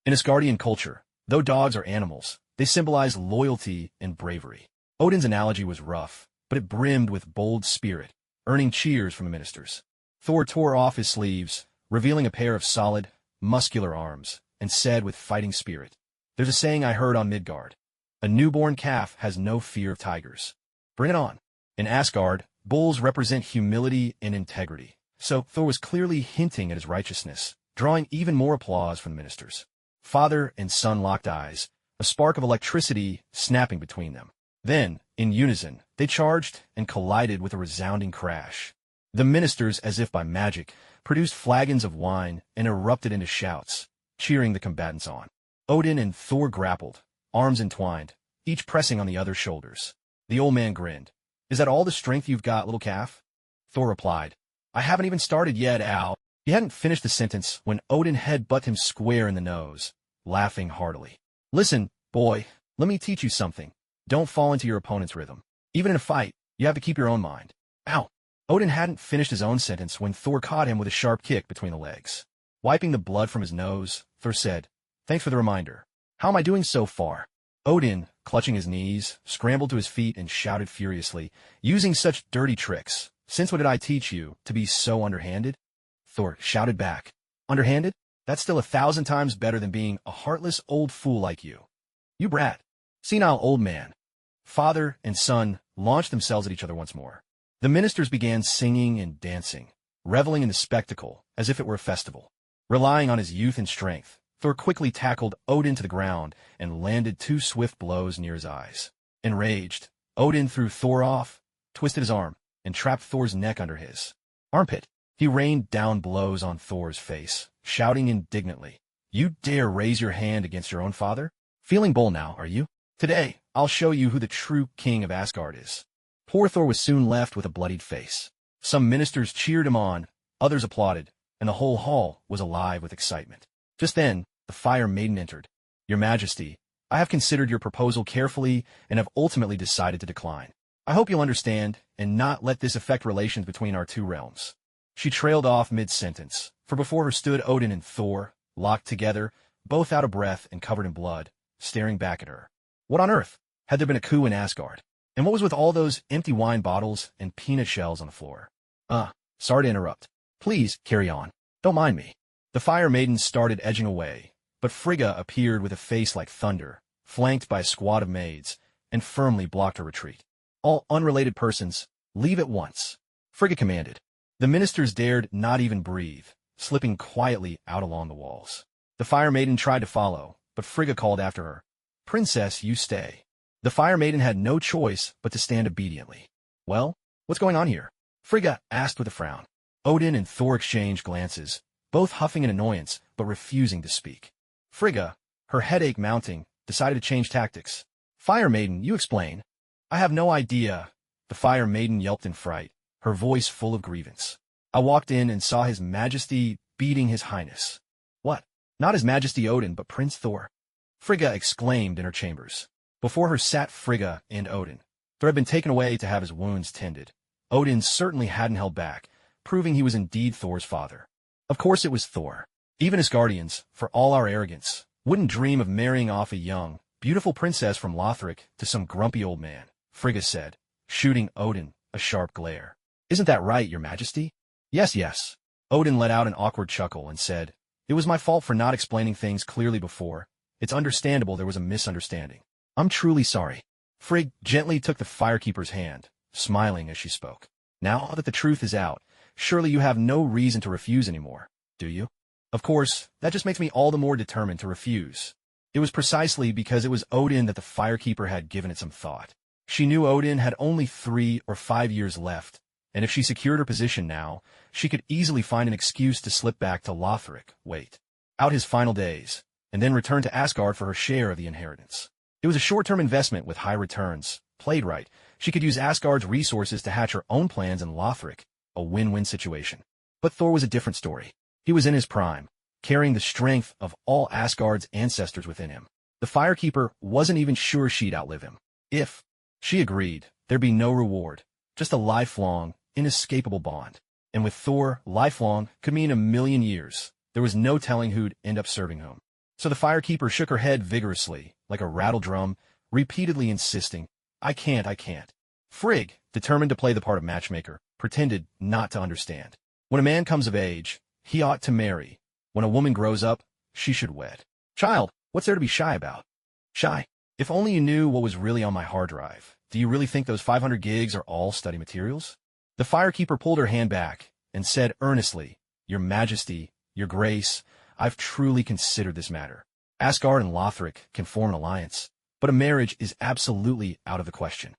In Asgardian culture, though dogs are animals, they symbolize loyalty and bravery. Odin's analogy was rough, but it brimmed with bold spirit, earning cheers from the ministers. Thor tore off his sleeves, revealing a pair of solid, muscular arms, and said with fighting spirit, "There's a saying I heard on Midgard. A newborn calf has no fear of tigers. Bring it on." In Asgard, bulls represent humility and integrity, so Thor was clearly hinting at his righteousness, drawing even more applause from the ministers. Father and son locked eyes, a spark of electricity snapping between them. Then, in unison, they charged and collided with a resounding crash. The ministers, as if by magic, produced flagons of wine and erupted into shouts, cheering the combatants on. Odin and Thor grappled, arms entwined, each pressing on the other's shoulders. The old man grinned. "Is that all the strength you've got, little calf?" Thor replied, "I haven't even started yet, Al." He hadn't finished the sentence when Odin headbutted him square in the nose, laughing heartily. "Listen, boy, let me teach you something. Don't fall into your opponent's rhythm. Even in a fight, you have to keep your own mind." Ow! Odin hadn't finished his own sentence when Thor caught him with a sharp kick between the legs. Wiping the blood from his nose, Thor said, "Thanks for the reminder. How am I doing so far?" Odin, clutching his knees, scrambled to his feet and shouted furiously, "Using such dirty tricks. Since when did I teach you to be so underhanded?" Thor shouted back, "Underhanded? That's still 1,000 times better than being a heartless old fool like you. You brat. Senile old man." Father and son launched themselves at each other once more. The ministers began singing and dancing, reveling in the spectacle as if it were a festival. Relying on his youth and strength, Thor quickly tackled Odin to the ground and landed 2 swift blows near his eyes. Enraged, Odin threw Thor off, twisted his arm, and trapped Thor's neck under his armpit. He rained down blows on Thor's face, shouting indignantly, "You dare raise your hand against your own father? Feeling bold now, are you? Today, I'll show you who the true king of Asgard is." Poor Thor was soon left with a bloodied face. Some ministers cheered him on, others applauded, and the whole hall was alive with excitement. Just then, the Fire Maiden entered. "Your Majesty, I have considered your proposal carefully and have ultimately decided to decline. I hope you'll understand and not let this affect relations between our 2 realms." She trailed off mid-sentence, for before her stood Odin and Thor, locked together, both out of breath and covered in blood, staring back at her. What on earth? Had there been a coup in Asgard? And what was with all those empty wine bottles and peanut shells on the floor? Sorry to interrupt. Please, carry on. Don't mind me." The Fire Maiden started edging away, but Frigga appeared with a face like thunder, flanked by a squad of maids, and firmly blocked her retreat. "All unrelated persons, leave at once," Frigga commanded. The ministers dared not even breathe, slipping quietly out along the walls. The Fire Maiden tried to follow, but Frigga called after her, "Princess, you stay." The Fire Maiden had no choice but to stand obediently. "Well, what's going on here?" Frigga asked with a frown. Odin and Thor exchanged glances, both huffing in annoyance but refusing to speak. Frigga, her headache mounting, decided to change tactics. "Fire Maiden, you explain." "I have no idea." The Fire Maiden yelped in fright, her voice full of grievance. "I walked in and saw His Majesty beating His Highness." "What? Not His Majesty Odin, but Prince Thor?" Frigga exclaimed in her chambers. Before her sat Frigga and Odin. Thor had been taken away to have his wounds tended. Odin certainly hadn't held back, proving he was indeed Thor's father. Of course it was Thor. Even Asgardians, for all our arrogance, wouldn't dream of marrying off a young, beautiful princess from Lothric to some grumpy old man, Frigga said, shooting Odin a sharp glare. "Isn't that right, Your Majesty?" Yes. Odin let out an awkward chuckle and said, "It was my fault for not explaining things clearly before. It's understandable there was a misunderstanding. I'm truly sorry." Frigg gently took the firekeeper's hand, smiling as she spoke. "Now that the truth is out, surely you have no reason to refuse anymore, do you?" "Of course, that just makes me all the more determined to refuse." It was precisely because it was Odin that the firekeeper had given it some thought. She knew Odin had only 3 or 5 years left, and if she secured her position now, she could easily find an excuse to slip back to Lothric, wait out his final days, and then return to Asgard for her share of the inheritance. It was a short-term investment with high returns. Played right, she could use Asgard's resources to hatch her own plans in Lothric, a win-win situation. But Thor was a different story. He was in his prime, carrying the strength of all Asgard's ancestors within him. The Firekeeper wasn't even sure she'd outlive him. If she agreed, there'd be no reward, just a lifelong, inescapable bond. And with Thor, lifelong could mean 1,000,000 years. There was no telling who'd end up serving whom. So the Firekeeper shook her head vigorously, like a rattle drum, repeatedly insisting, I can't. Frigg, determined to play the part of matchmaker, pretended not to understand. When a man comes of age, he ought to marry. When a woman grows up, she should wed. Child, what's there to be shy about? Shy? If only you knew what was really on my hard drive. Do you really think those 500 gigs are all study materials? The Firekeeper pulled her hand back and said earnestly, Your Majesty, Your Grace, I've truly considered this matter. Asgard and Lothric can form an alliance, but a marriage is absolutely out of the question.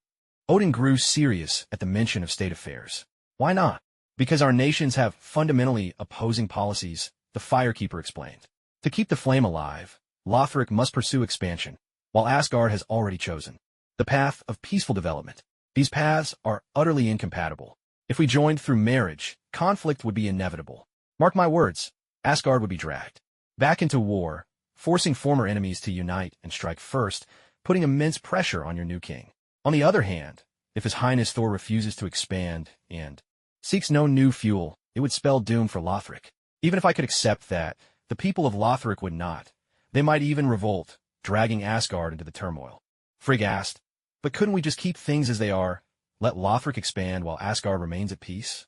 Odin grew serious at the mention of state affairs. Why not? Because our nations have fundamentally opposing policies, the Firekeeper explained. To keep the flame alive, Lothric must pursue expansion, while Asgard has already chosen the path of peaceful development. These paths are utterly incompatible. If we joined through marriage, conflict would be inevitable. Mark my words, Asgard would be dragged back into war, forcing former enemies to unite and strike first, putting immense pressure on your new king. On the other hand, if His Highness Thor refuses to expand and seeks no new fuel, it would spell doom for Lothric. Even if I could accept that, the people of Lothric would not. They might even revolt, dragging Asgard into the turmoil. Frigg asked, but couldn't we just keep things as they are? Let Lothric expand while Asgard remains at peace?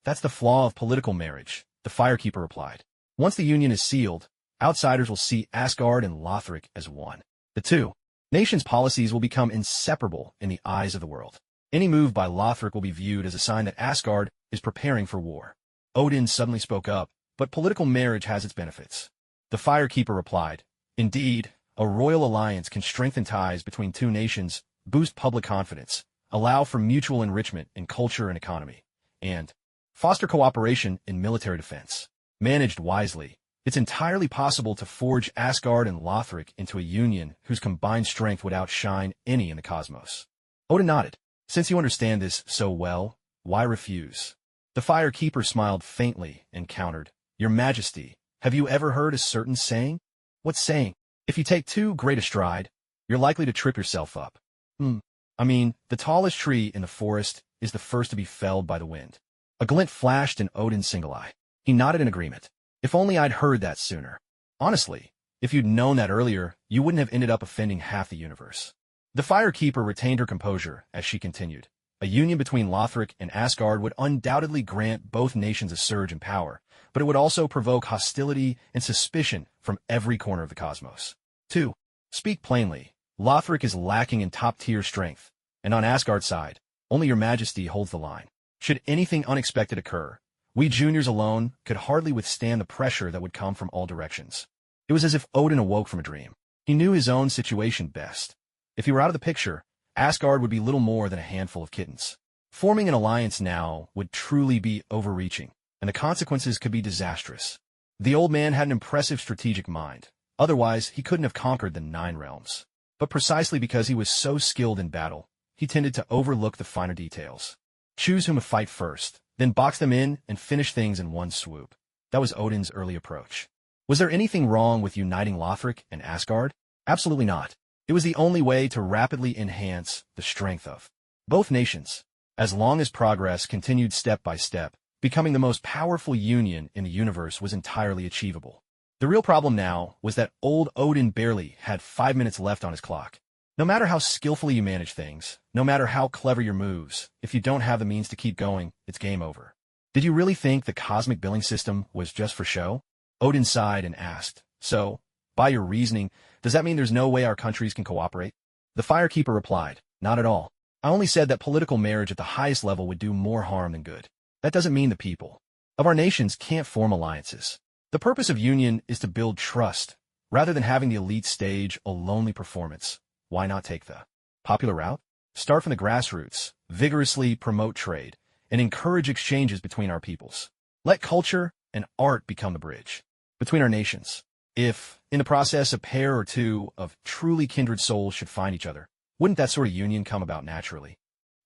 That's the flaw of political marriage, the Firekeeper replied. Once the union is sealed, outsiders will see Asgard and Lothric as one. The two nations' policies will become inseparable in the eyes of the world. Any move by Lothric will be viewed as a sign that Asgard is preparing for war. Odin suddenly spoke up, but political marriage has its benefits. The Firekeeper replied, Indeed, a royal alliance can strengthen ties between two nations, boost public confidence, allow for mutual enrichment in culture and economy, and foster cooperation in military defense. Managed wisely, it's entirely possible to forge Asgard and Lothric into a union whose combined strength would outshine any in the cosmos. Odin nodded. Since you understand this so well, why refuse? The Firekeeper smiled faintly and countered, Your Majesty, have you ever heard a certain saying? What saying? If you take too great a stride, you're likely to trip yourself up. The tallest tree in the forest is the first to be felled by the wind. A glint flashed in Odin's single eye. He nodded in agreement. If only I'd heard that sooner. Honestly, if you'd known that earlier, you wouldn't have ended up offending half the universe. The Firekeeper retained her composure as she continued. A union between Lothric and Asgard would undoubtedly grant both nations a surge in power, but it would also provoke hostility and suspicion from every corner of the cosmos. 2. Speak plainly, Lothric is lacking in top-tier strength, and on Asgard's side, only Your Majesty holds the line. Should anything unexpected occur, we juniors alone could hardly withstand the pressure that would come from all directions. It was as if Odin awoke from a dream. He knew his own situation best. If he were out of the picture, Asgard would be little more than a handful of kittens. Forming an alliance now would truly be overreaching, and the consequences could be disastrous. The old man had an impressive strategic mind. Otherwise, he couldn't have conquered the 9 realms. But precisely because he was so skilled in battle, he tended to overlook the finer details. Choose whom to fight first, then box them in and finish things in one swoop. That was Odin's early approach. Was there anything wrong with uniting Lothric and Asgard? Absolutely not. It was the only way to rapidly enhance the strength of both nations. As long as progress continued step by step, becoming the most powerful union in the universe was entirely achievable. The real problem now was that old Odin barely had 5 minutes left on his clock. No matter how skillfully you manage things, no matter how clever your moves, if you don't have the means to keep going, it's game over. Did you really think the cosmic billing system was just for show? Odin sighed and asked, So, by your reasoning, does that mean there's no way our countries can cooperate? The Firekeeper replied, Not at all. I only said that political marriage at the highest level would do more harm than good. That doesn't mean the people of our nations can't form alliances. The purpose of union is to build trust, rather than having the elite stage a lonely performance. Why not take the popular route? Start from the grassroots, vigorously promote trade, and encourage exchanges between our peoples. Let culture and art become the bridge between our nations. If, in the process, a pair or two of truly kindred souls should find each other, wouldn't that sort of union come about naturally?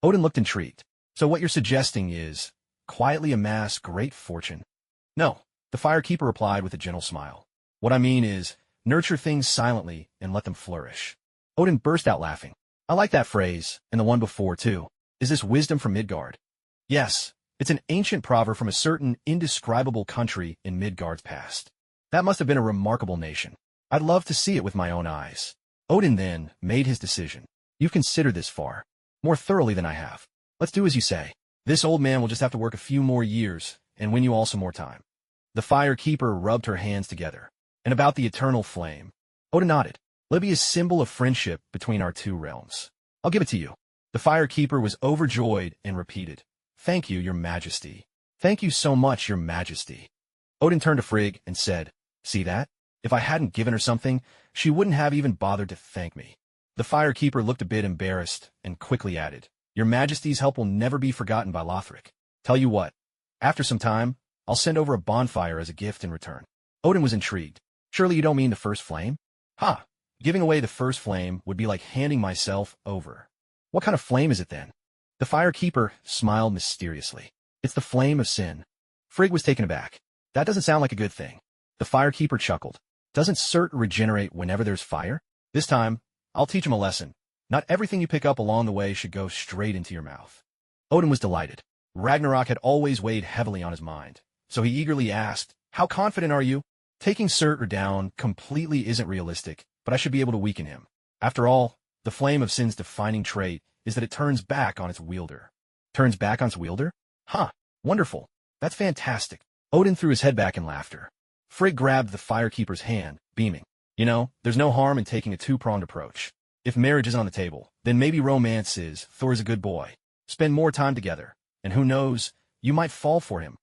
Odin looked intrigued. So what you're suggesting is, quietly amass great fortune? No, the Firekeeper replied with a gentle smile. What I mean is, nurture things silently and let them flourish. Odin burst out laughing. I like that phrase, and the one before, too. Is this wisdom from Midgard? Yes, it's an ancient proverb from a certain indescribable country in Midgard's past. That must have been a remarkable nation. I'd love to see it with my own eyes. Odin then made his decision. You've considered this far, more thoroughly than I have. Let's do as you say. This old man will just have to work a few more years and win you all some more time. The Firekeeper rubbed her hands together. And about the eternal flame. Odin nodded. Let it be a symbol of friendship between our two realms. I'll give it to you. The Firekeeper was overjoyed and repeated. Thank you, your majesty. Thank you so much, your majesty. Odin turned to Frigg and said, See that? If I hadn't given her something, she wouldn't have even bothered to thank me. The Firekeeper looked a bit embarrassed and quickly added, Your majesty's help will never be forgotten by Lothric. Tell you what, after some time, I'll send over a bonfire as a gift in return. Odin was intrigued. Surely you don't mean the first flame? Ha! Giving away the first flame would be like handing myself over. What kind of flame is it then? The Firekeeper smiled mysteriously. It's the flame of sin. Frigg was taken aback. That doesn't sound like a good thing. The Firekeeper chuckled. Doesn't Surt regenerate whenever there's fire? This time, I'll teach him a lesson. Not everything you pick up along the way should go straight into your mouth. Odin was delighted. Ragnarok had always weighed heavily on his mind, so he eagerly asked, How confident are you? Taking Surtur down completely isn't realistic, but I should be able to weaken him. After all, the flame of sin's defining trait is that it turns back on its wielder. Turns back on its wielder? Huh, wonderful. That's fantastic. Odin threw his head back in laughter. Frigg grabbed the Firekeeper's hand, beaming. You know, there's no harm in taking a two-pronged approach. If marriage is on the table, then maybe romance is. Thor's a good boy. Spend more time together, and who knows, you might fall for him.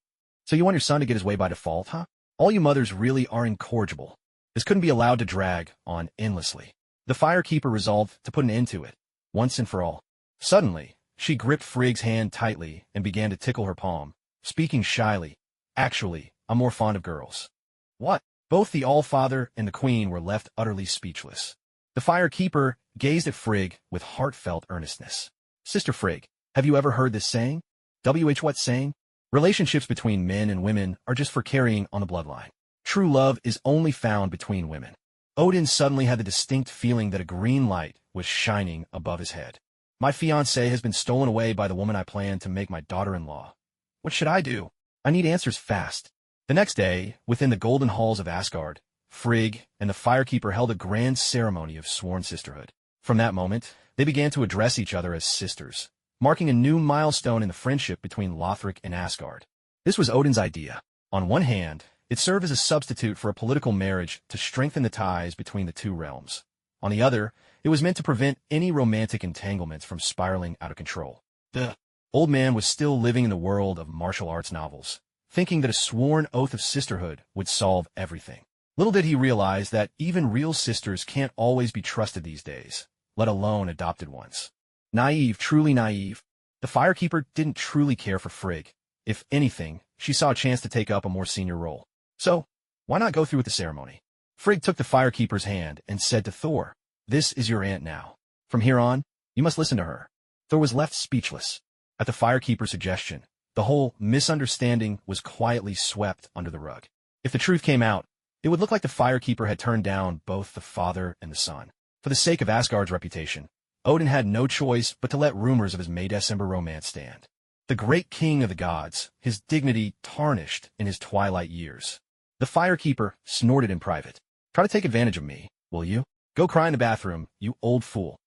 So you want your son to get his way by default, huh? All you mothers really are incorrigible. This couldn't be allowed to drag on endlessly. The Firekeeper resolved to put an end to it, once and for all. Suddenly, she gripped Frigg's hand tightly and began to tickle her palm, speaking shyly. Actually, I'm more fond of girls. What? Both the Allfather and the Queen were left utterly speechless. The Firekeeper gazed at Frigg with heartfelt earnestness. Sister Frigg, have you ever heard this saying? What saying? Relationships between men and women are just for carrying on the bloodline. True love is only found between women. Odin suddenly had the distinct feeling that a green light was shining above his head. My fiancée has been stolen away by the woman I plan to make my daughter-in-law. What should I do? I need answers fast. The next day, within the golden halls of Asgard, Frigg and the Firekeeper held a grand ceremony of sworn sisterhood. From that moment, they began to address each other as sisters, marking a new milestone in the friendship between Lothric and Asgard. This was Odin's idea. On one hand, it served as a substitute for a political marriage to strengthen the ties between the two realms. On the other, it was meant to prevent any romantic entanglements from spiraling out of control. The old man was still living in the world of martial arts novels, thinking that a sworn oath of sisterhood would solve everything. Little did he realize that even real sisters can't always be trusted these days, let alone adopted ones. Naive, truly naive. The Firekeeper didn't truly care for Frigg. If anything, she saw a chance to take up a more senior role. So, why not go through with the ceremony? Frigg took the Firekeeper's hand and said to Thor, This is your aunt now. From here on, you must listen to her. Thor was left speechless. At the Firekeeper's suggestion, the whole misunderstanding was quietly swept under the rug. If the truth came out, it would look like the Firekeeper had turned down both the father and the son. For the sake of Asgard's reputation, Odin had no choice but to let rumors of his May-December romance stand. The great king of the gods, his dignity tarnished in his twilight years. The Firekeeper snorted in private. Try to take advantage of me, will you? Go cry in the bathroom, you old fool.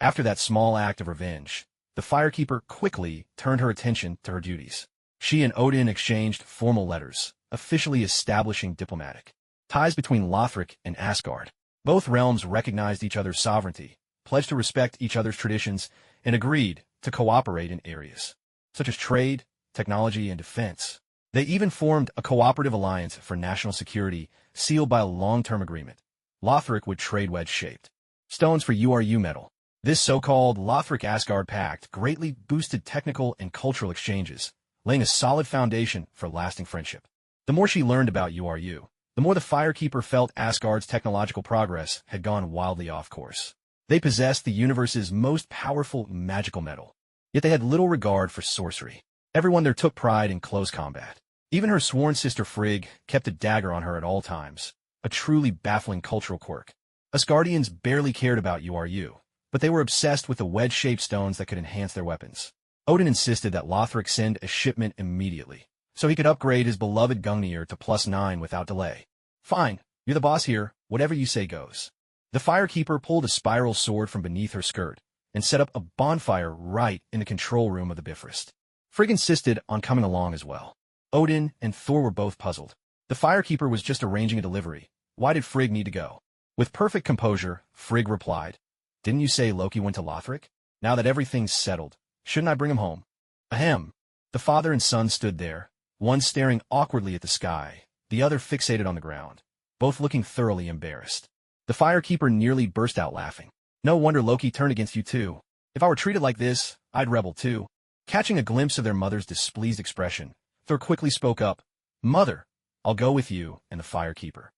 After that small act of revenge, the Firekeeper quickly turned her attention to her duties. She and Odin exchanged formal letters, officially establishing diplomatic ties between Lothric and Asgard. Both realms recognized each other's sovereignty, pledged to respect each other's traditions, and agreed to cooperate in areas such as trade, technology, and defense. They even formed a cooperative alliance for national security, sealed by a long-term agreement. Lothric would trade wedge-shaped stones for URU metal. This so-called Lothric-Asgard Pact greatly boosted technical and cultural exchanges, laying a solid foundation for lasting friendship. The more she learned about URU, the more the Firekeeper felt Asgard's technological progress had gone wildly off course. They possessed the universe's most powerful magical metal, yet they had little regard for sorcery. Everyone there took pride in close combat. Even her sworn sister Frigg kept a dagger on her at all times, a truly baffling cultural quirk. Asgardians barely cared about URU, but they were obsessed with the wedge-shaped stones that could enhance their weapons. Odin insisted that Lothric send a shipment immediately, so he could upgrade his beloved Gungnir to +9 without delay. Fine, you're the boss here, whatever you say goes. The Firekeeper pulled a spiral sword from beneath her skirt and set up a bonfire right in the control room of the Bifrost. Frigg insisted on coming along as well. Odin and Thor were both puzzled. The Firekeeper was just arranging a delivery. Why did Frigg need to go? With perfect composure, Frigg replied, "Didn't you say Loki went to Lothric? Now that everything's settled, shouldn't I bring him home?" Ahem. The father and son stood there, one staring awkwardly at the sky, the other fixated on the ground, both looking thoroughly embarrassed. The Firekeeper nearly burst out laughing. "No wonder Loki turned against you too. If I were treated like this, I'd rebel too." Catching a glimpse of their mother's displeased expression, Thor quickly spoke up, "Mother, I'll go with you and the Firekeeper."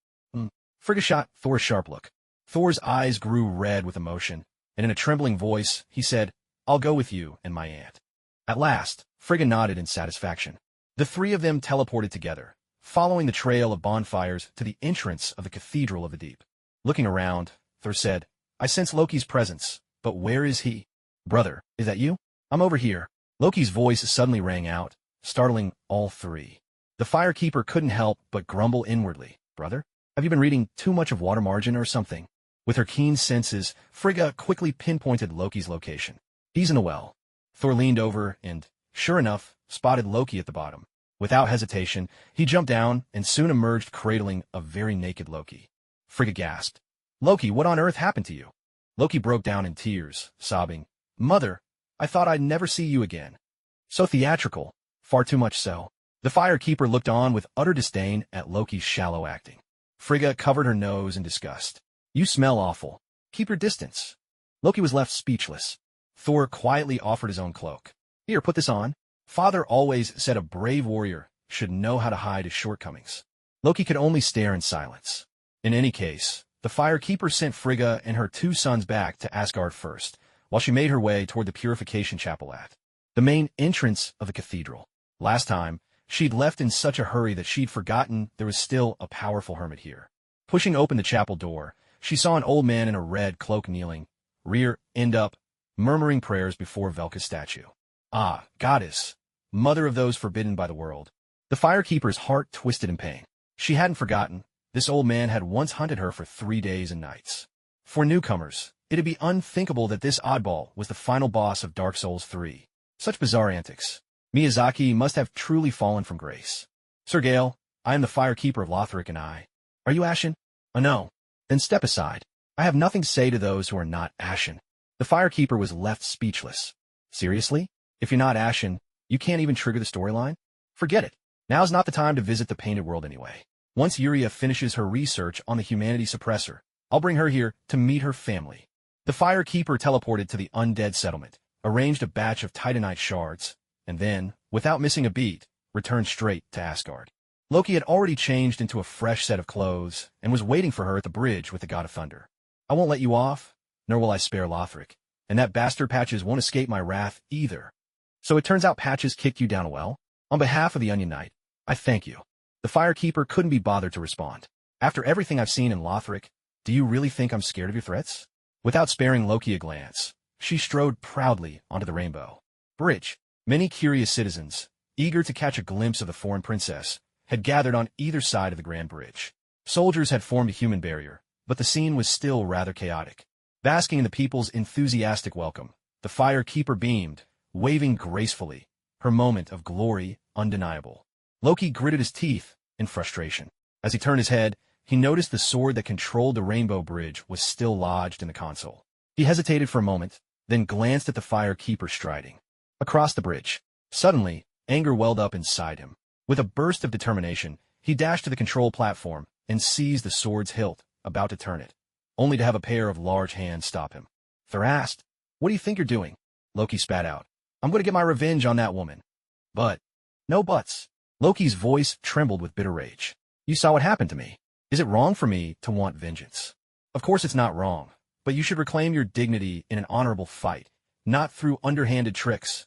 Frigga shot Thor a sharp look. Thor's eyes grew red with emotion, and in a trembling voice, he said, "I'll go with you and my aunt." At last, Frigga nodded in satisfaction. The three of them teleported together, following the trail of bonfires to the entrance of the Cathedral of the Deep. Looking around, Thor said, "I sense Loki's presence, but where is he?" "Brother, is that you?" "I'm over here." Loki's voice suddenly rang out, startling all three. The Firekeeper couldn't help but grumble inwardly. "Brother, have you been reading too much of Water Margin or something?" With her keen senses, Frigga quickly pinpointed Loki's location. "He's in the well." Thor leaned over and, sure enough, spotted Loki at the bottom. Without hesitation, he jumped down and soon emerged cradling a very naked Loki. Frigga gasped. "Loki, what on earth happened to you?" Loki broke down in tears, sobbing, "Mother, I thought I'd never see you again." So theatrical, far too much so. The Firekeeper looked on with utter disdain at Loki's shallow acting. Frigga covered her nose in disgust. "You smell awful. Keep your distance." Loki was left speechless. Thor quietly offered his own cloak. "Here, put this on." Father always said a brave warrior should know how to hide his shortcomings. Loki could only stare in silence. In any case, the Firekeeper sent Frigga and her two sons back to Asgard first, while she made her way toward the Purification Chapel at the main entrance of the cathedral. Last time, she'd left in such a hurry that she'd forgotten there was still a powerful hermit here. Pushing open the chapel door, she saw an old man in a red cloak kneeling, rear end up, murmuring prayers before Velka's statue. Ah, goddess, mother of those forbidden by the world. The Firekeeper's heart twisted in pain. She hadn't forgotten. This old man had once hunted her for 3 days and nights. For newcomers, it'd be unthinkable that this oddball was the final boss of Dark Souls 3. Such bizarre antics. Miyazaki must have truly fallen from grace. "Sir Gale, I am the Firekeeper of Lothric and I." "Are you Ashen?" "Oh no." "Then step aside. I have nothing to say to those who are not Ashen." The Firekeeper was left speechless. "Seriously? If you're not Ashen, you can't even trigger the storyline? Forget it. Now's not the time to visit the Painted World anyway. Once Yuria finishes her research on the Humanity Suppressor, I'll bring her here to meet her family." The Firekeeper teleported to the undead settlement, arranged a batch of Titanite shards, and then, without missing a beat, returned straight to Asgard. Loki had already changed into a fresh set of clothes and was waiting for her at the bridge with the God of Thunder. "I won't let you off, nor will I spare Lothric, and that bastard Patches won't escape my wrath either." "So it turns out Patches kicked you down a well? On behalf of the Onion Knight, I thank you." The Firekeeper couldn't be bothered to respond. "After everything I've seen in Lothric, do you really think I'm scared of your threats?" Without sparing Loki a glance, she strode proudly onto the rainbow bridge. Many curious citizens, eager to catch a glimpse of the foreign princess, had gathered on either side of the grand bridge. Soldiers had formed a human barrier, but the scene was still rather chaotic. Basking in the people's enthusiastic welcome, the Firekeeper beamed, waving gracefully, her moment of glory undeniable. Loki gritted his teeth in frustration. As he turned his head, he noticed the sword that controlled the rainbow bridge was still lodged in the console. He hesitated for a moment, then glanced at the Firekeeper striding across the bridge. Suddenly, anger welled up inside him. With a burst of determination, he dashed to the control platform and seized the sword's hilt, about to turn it, only to have a pair of large hands stop him. "Thorast, What do you think you're doing? Loki spat out. I'm going to get my revenge on that woman. But, no buts. Loki's voice trembled with bitter rage. You saw what happened to me. Is it wrong for me to want vengeance? Of course it's not wrong, but you should reclaim your dignity in an honorable fight, not through underhanded tricks.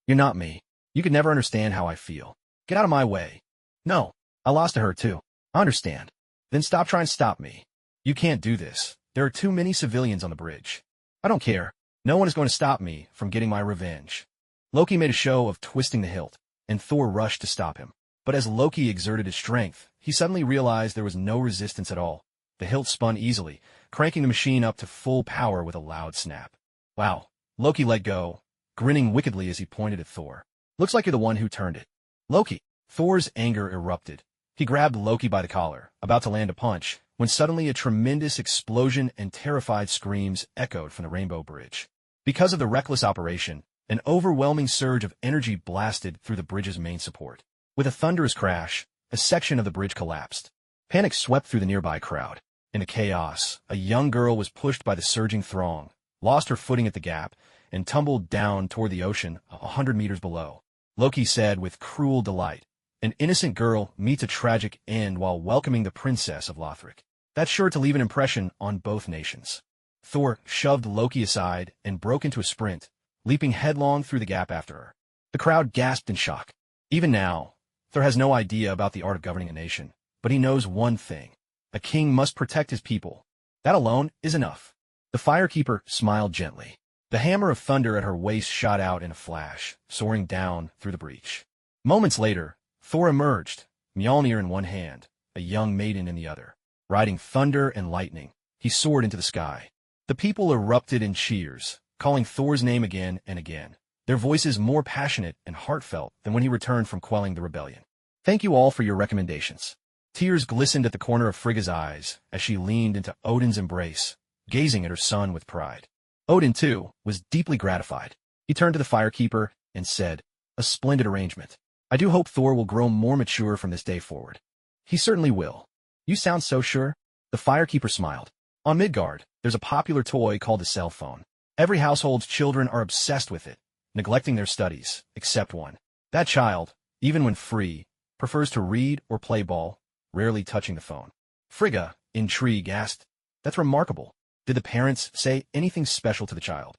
You're not me. You could never understand how I feel. Get out of my way. No, I lost to her too. I understand. Then stop trying to stop me. You can't do this. There are too many civilians on the bridge. I don't care. No one is going to stop me from getting my revenge. Loki made a show of twisting the hilt, and Thor rushed to stop him. But as Loki exerted his strength, he suddenly realized there was no resistance at all. The hilt spun easily, cranking the machine up to full power with a loud snap. Wow. Loki let go, grinning wickedly as he pointed at Thor. Looks like you're the one who turned it. Loki. Thor's anger erupted. He grabbed Loki by the collar, about to land a punch, when suddenly a tremendous explosion and terrified screams echoed from the Rainbow Bridge. Because of the reckless operation, an overwhelming surge of energy blasted through the bridge's main support. With a thunderous crash, a section of the bridge collapsed. Panic swept through the nearby crowd. In the chaos, a young girl was pushed by the surging throng, lost her footing at the gap, and tumbled down toward the ocean 100 meters below. Loki said with cruel delight, "An innocent girl meets a tragic end while welcoming the princess of Lothric. That's sure to leave an impression on both nations." Thor shoved Loki aside and broke into a sprint, leaping headlong through the gap after her. The crowd gasped in shock. Even now, Thor has no idea about the art of governing a nation, but he knows one thing. A king must protect his people. That alone is enough. The Firekeeper smiled gently. The hammer of thunder at her waist shot out in a flash, soaring down through the breach. Moments later, Thor emerged, Mjolnir in one hand, a young maiden in the other. Riding thunder and lightning, he soared into the sky. The people erupted in cheers, calling Thor's name again and again, their voices more passionate and heartfelt than when he returned from quelling the rebellion. Thank you all for your recommendations. Tears glistened at the corner of Frigga's eyes as she leaned into Odin's embrace, gazing at her son with pride. Odin, too, was deeply gratified. He turned to the Firekeeper and said, "A splendid arrangement. I do hope Thor will grow more mature from this day forward." "He certainly will." "You sound so sure." The Firekeeper smiled. "On Midgard, there's a popular toy called a cell phone. Every household's children are obsessed with it, neglecting their studies, except one. That child, even when free, prefers to read or play ball, rarely touching the phone." Frigga, intrigued, asked, "That's remarkable. Did the parents say anything special to the child?"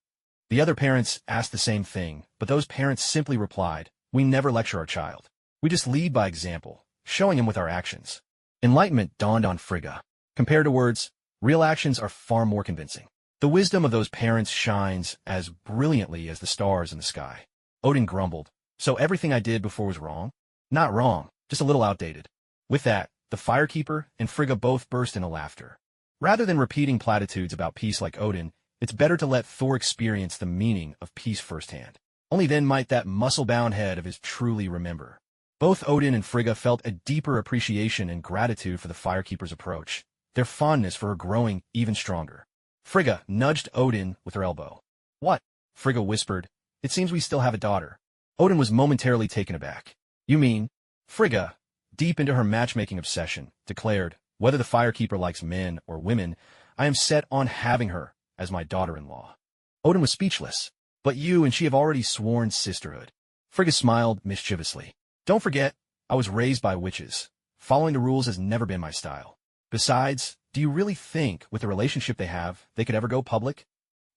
The other parents asked the same thing, but those parents simply replied, "We never lecture our child. We just lead by example, showing him with our actions." Enlightenment dawned on Frigga. Compared to words, real actions are far more convincing. The wisdom of those parents shines as brilliantly as the stars in the sky. Odin grumbled, "So everything I did before was wrong?" "Not wrong, just a little outdated." With that, the Firekeeper and Frigga both burst into laughter. Rather than repeating platitudes about peace like Odin, it's better to let Thor experience the meaning of peace firsthand. Only then might that muscle-bound head of his truly remember. Both Odin and Frigga felt a deeper appreciation and gratitude for the Firekeeper's approach, their fondness for her growing even stronger. Frigga nudged Odin with her elbow. "What?" Frigga whispered. "It seems we still have a daughter." Odin was momentarily taken aback. "You mean?" Frigga, deep into her matchmaking obsession, declared, "Whether the Firekeeper likes men or women, I am set on having her as my daughter-in-law." Odin was speechless. "But you and she have already sworn sisterhood." Frigga smiled mischievously. "Don't forget, I was raised by witches. Following the rules has never been my style. Besides, do you really think, with the relationship they have, they could ever go public?"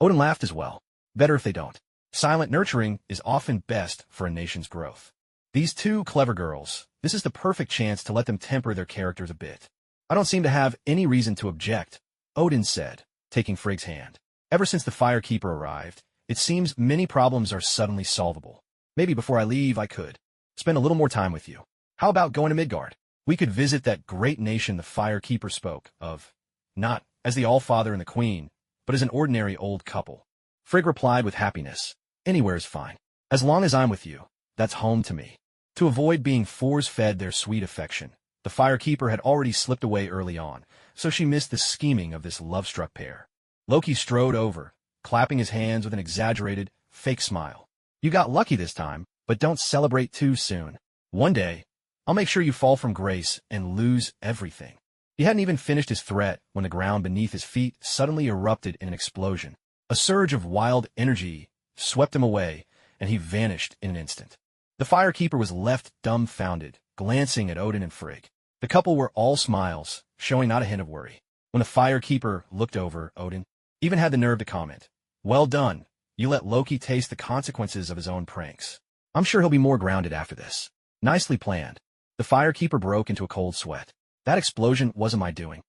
Odin laughed as well. "Better if they don't. Silent nurturing is often best for a nation's growth. These two clever girls, this is the perfect chance to let them temper their characters a bit." "I don't seem to have any reason to object," Odin said, taking Frigg's hand. "Ever since the Firekeeper arrived, it seems many problems are suddenly solvable. Maybe before I leave I could spend a little more time with you. How about going to Midgard? We could visit that great nation the Firekeeper spoke of, not as the Allfather and the Queen, but as an ordinary old couple." Frigg replied with happiness. "Anywhere is fine. As long as I'm with you, that's home to me." To avoid being force-fed their sweet affection, the Firekeeper had already slipped away early on, so she missed the scheming of this love-struck pair. Loki strode over, clapping his hands with an exaggerated, fake smile. "You got lucky this time, but don't celebrate too soon. One day, I'll make sure you fall from grace and lose everything." He hadn't even finished his threat when the ground beneath his feet suddenly erupted in an explosion. A surge of wild energy swept him away, and he vanished in an instant. The firekeeper was left dumbfounded, glancing at Odin and Frigg. The couple were all smiles, showing not a hint of worry. When the firekeeper looked over, Odin even had the nerve to comment, "Well done. You let Loki taste the consequences of his own pranks. I'm sure he'll be more grounded after this." Nicely planned. The firekeeper broke into a cold sweat. That explosion wasn't my doing.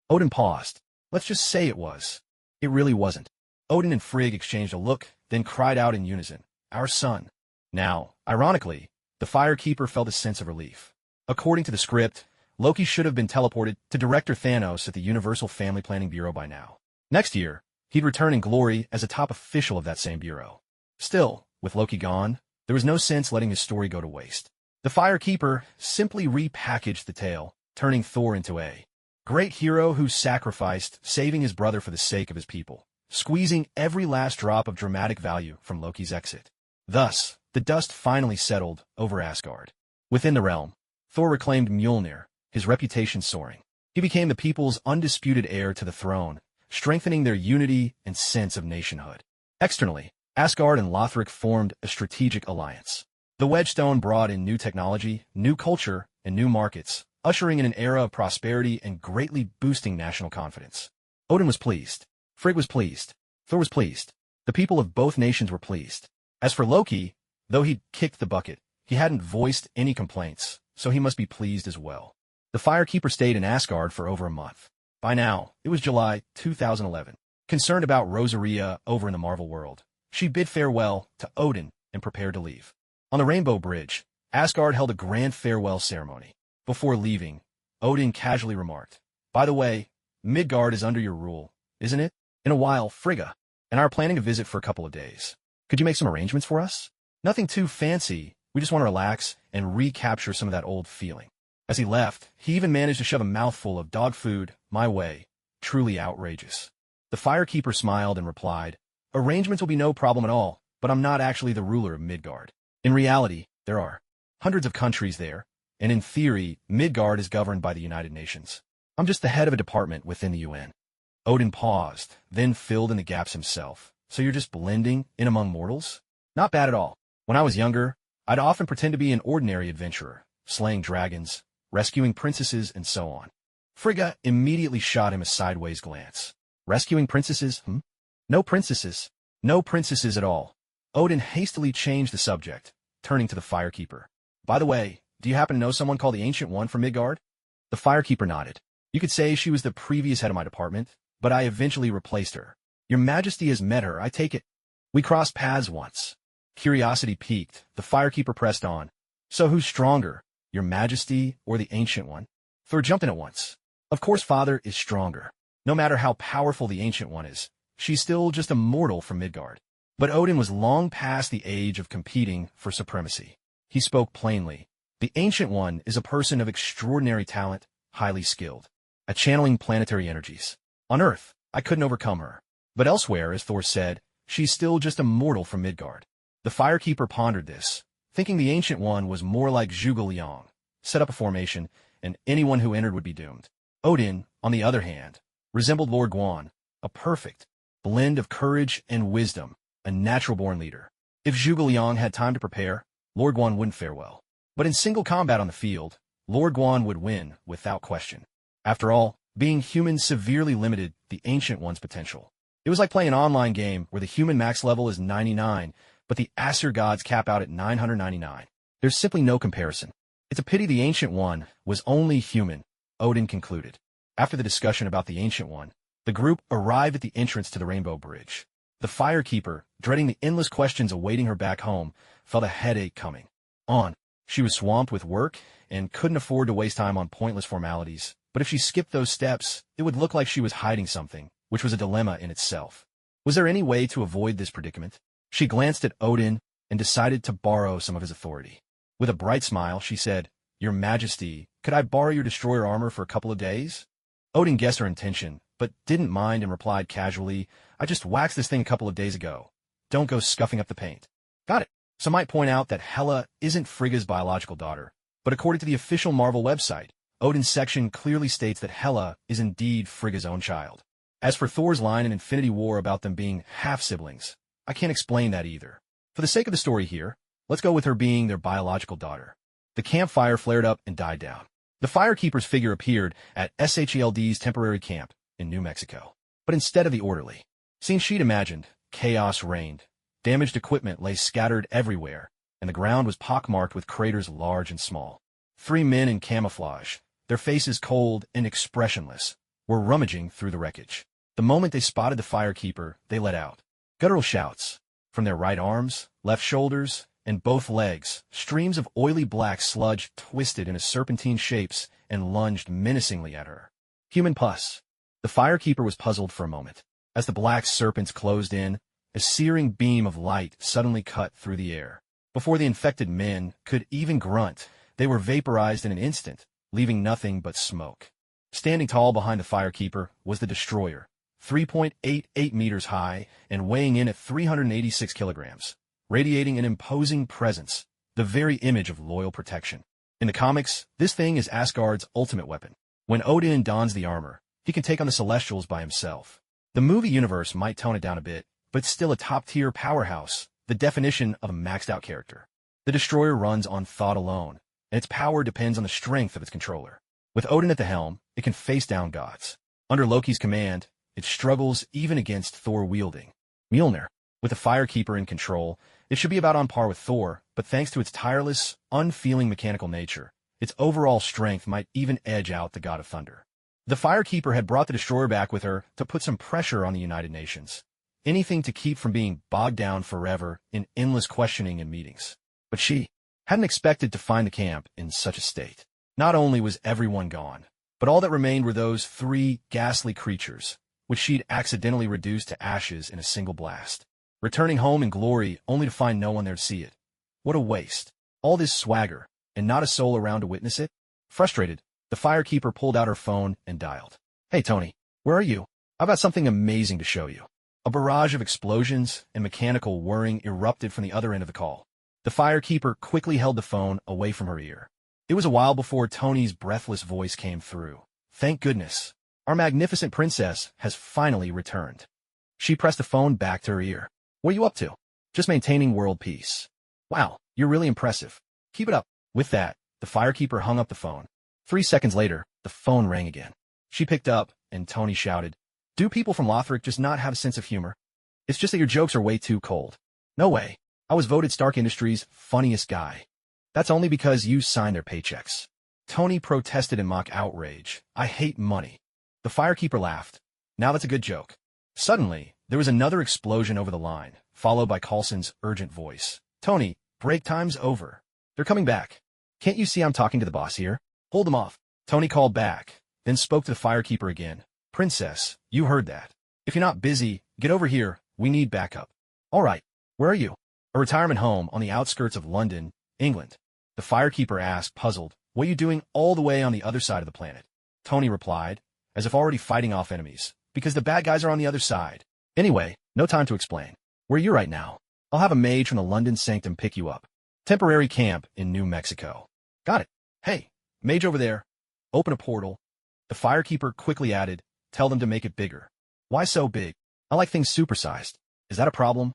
Odin paused. Let's just say it was. It really wasn't. Odin and Frigg exchanged a look, then cried out in unison, "Our son." Now, ironically, the firekeeper felt a sense of relief. According to the script, Loki should have been teleported to Director Thanos at the Universal Family Planning Bureau by now. Next year, he'd return in glory as a top official of that same bureau. Still, with Loki gone, there was no sense letting his story go to waste. The firekeeper simply repackaged the tale, turning Thor into a great hero who sacrificed, saving his brother for the sake of his people, squeezing every last drop of dramatic value from Loki's exit. Thus, the dust finally settled over Asgard. Within the realm, Thor reclaimed Mjolnir, his reputation soaring. He became the people's undisputed heir to the throne, strengthening their unity and sense of nationhood. Externally, Asgard and Lothric formed a strategic alliance. The Wedgestone brought in new technology, new culture, and new markets, ushering in an era of prosperity and greatly boosting national confidence. Odin was pleased. Frigg was pleased. Thor was pleased. The people of both nations were pleased. As for Loki, though he'd kicked the bucket, he hadn't voiced any complaints, so he must be pleased as well. The firekeeper stayed in Asgard for over a month. By now, it was July 2011. Concerned about Rosaria over in the Marvel world, she bid farewell to Odin and prepared to leave. On the Rainbow Bridge, Asgard held a grand farewell ceremony. Before leaving, Odin casually remarked, "By the way, Midgard is under your rule, isn't it? In a while, Frigga and I are planning a visit for a couple of days. Could you make some arrangements for us? Nothing too fancy, we just want to relax and recapture some of that old feeling." As he left, he even managed to shove a mouthful of dog food my way. Truly outrageous. The firekeeper smiled and replied, "Arrangements will be no problem at all, but I'm not actually the ruler of Midgard. In reality, there are hundreds of countries there, and in theory, Midgard is governed by the United Nations. I'm just the head of a department within the UN." Odin paused, then filled in the gaps himself. "So you're just blending in among mortals? Not bad at all. When I was younger, I'd often pretend to be an ordinary adventurer, slaying dragons, rescuing princesses, and so on." Frigga immediately shot him a sideways glance. "Rescuing princesses? No princesses. No princesses at all." Odin hastily changed the subject, turning to the firekeeper. "By the way, do you happen to know someone called the Ancient One from Midgard?" The firekeeper nodded. "You could say she was the previous head of my department, but I eventually replaced her. Your Majesty has met her, I take it. We crossed paths once." Curiosity piqued, the firekeeper pressed on. "So who's stronger, your Majesty or the Ancient One?" Thor jumped in at once. "Of course Father is stronger. No matter how powerful the Ancient One is, she's still just a mortal from Midgard." But Odin was long past the age of competing for supremacy. He spoke plainly. "The Ancient One is a person of extraordinary talent, highly skilled, at channeling planetary energies. On Earth, I couldn't overcome her. But elsewhere, as Thor said, she's still just a mortal from Midgard." The firekeeper pondered this, thinking the Ancient One was more like Zhuge Liang, set up a formation, and anyone who entered would be doomed. Odin, on the other hand, resembled Lord Guan, a perfect blend of courage and wisdom, a natural-born leader. If Zhuge Liang had time to prepare, Lord Guan wouldn't fare well. But in single combat on the field, Lord Guan would win without question. After all, being human severely limited the Ancient One's potential. It was like playing an online game where the human max level is 99, but the Aesir gods cap out at 999. There's simply no comparison. It's a pity the Ancient One was only human, Odin concluded. After the discussion about the Ancient One, the group arrived at the entrance to the Rainbow Bridge. The firekeeper, dreading the endless questions awaiting her back home, felt a headache coming on. She was swamped with work and couldn't afford to waste time on pointless formalities, but if she skipped those steps, it would look like she was hiding something, which was a dilemma in itself. Was there any way to avoid this predicament? She glanced at Odin and decided to borrow some of his authority. With a bright smile, she said, "Your Majesty, could I borrow your destroyer armor for a couple of days?" Odin guessed her intention, but didn't mind and replied casually, "I just waxed this thing a couple of days ago. Don't go scuffing up the paint." Got it. Some might point out that Hela isn't Frigga's biological daughter, but according to the official Marvel website, Odin's section clearly states that Hela is indeed Frigga's own child. As for Thor's line in Infinity War about them being half-siblings, I can't explain that either. For the sake of the story here, let's go with her being their biological daughter. The campfire flared up and died down. The Firekeeper's figure appeared at SHELD's temporary camp in New Mexico. But instead of the orderly scene she'd imagined, chaos reigned. Damaged equipment lay scattered everywhere, and the ground was pockmarked with craters large and small. 3 men in camouflage, their faces cold and expressionless, were rummaging through the wreckage. The moment they spotted the Firekeeper, they let out guttural shouts. From their right arms, left shoulders, and both legs, streams of oily black sludge twisted into serpentine shapes and lunged menacingly at her. Human pus. The Firekeeper was puzzled for a moment. As the black serpents closed in, a searing beam of light suddenly cut through the air. Before the infected men could even grunt, they were vaporized in an instant, leaving nothing but smoke. Standing tall behind the Firekeeper was the Destroyer, 3.88 meters high and weighing in at 386 kilograms, radiating an imposing presence, the very image of loyal protection. In the comics, this thing is Asgard's ultimate weapon. When Odin dons the armor, he can take on the Celestials by himself. The movie universe might tone it down a bit, but still a top-tier powerhouse, the definition of a maxed-out character. The Destroyer runs on thought alone, and its power depends on the strength of its controller. With Odin at the helm, it can face down gods. Under Loki's command, it struggles even against Thor wielding Mjolnir. With the Firekeeper in control, it should be about on par with Thor, but thanks to its tireless, unfeeling mechanical nature, its overall strength might even edge out the God of Thunder. The Firekeeper had brought the Destroyer back with her to put some pressure on the United Nations. Anything to keep from being bogged down forever in endless questioning and meetings. But she hadn't expected to find the camp in such a state. Not only was everyone gone, but all that remained were those 3 ghastly creatures, which she'd accidentally reduced to ashes in a single blast. Returning home in glory only to find no one there to see it. What a waste. All this swagger, and not a soul around to witness it? Frustrated, the Firekeeper pulled out her phone and dialed. "Hey Tony, where are you? I've got something amazing to show you." A barrage of explosions and mechanical whirring erupted from the other end of the call. The Firekeeper quickly held the phone away from her ear. It was a while before Tony's breathless voice came through. "Thank goodness. Our magnificent princess has finally returned." She pressed the phone back to her ear. "What are you up to?" "Just maintaining world peace." "Wow, you're really impressive. Keep it up." With that, the Firekeeper hung up the phone. 3 seconds later, the phone rang again. She picked up, and Tony shouted, "Do people from Lothric just not have a sense of humor? It's just that your jokes are way too cold." "No way. I was voted Stark Industries' funniest guy." "That's only because you signed their paychecks." Tony protested in mock outrage. "I hate money." The Firekeeper laughed. "Now that's a good joke." Suddenly, there was another explosion over the line, followed by Coulson's urgent voice. "Tony, break time's over. They're coming back. Can't you see I'm talking to the boss here? Hold them off." Tony called back, then spoke to the Firekeeper again. "Princess, you heard that. If you're not busy, get over here. We need backup." "All right. Where are you?" "A retirement home on the outskirts of London, England." The Firekeeper asked, puzzled, "What are you doing all the way on the other side of the planet?" Tony replied, as if already fighting off enemies, "Because the bad guys are on the other side. Anyway, no time to explain. Where are you right now? I'll have a mage from the London Sanctum pick you up. Temporary camp in New Mexico." "Got it. Hey, mage over there. Open a portal." The Firekeeper quickly added, "Tell them to make it bigger." "Why so big? I like things supersized. Is that a problem?"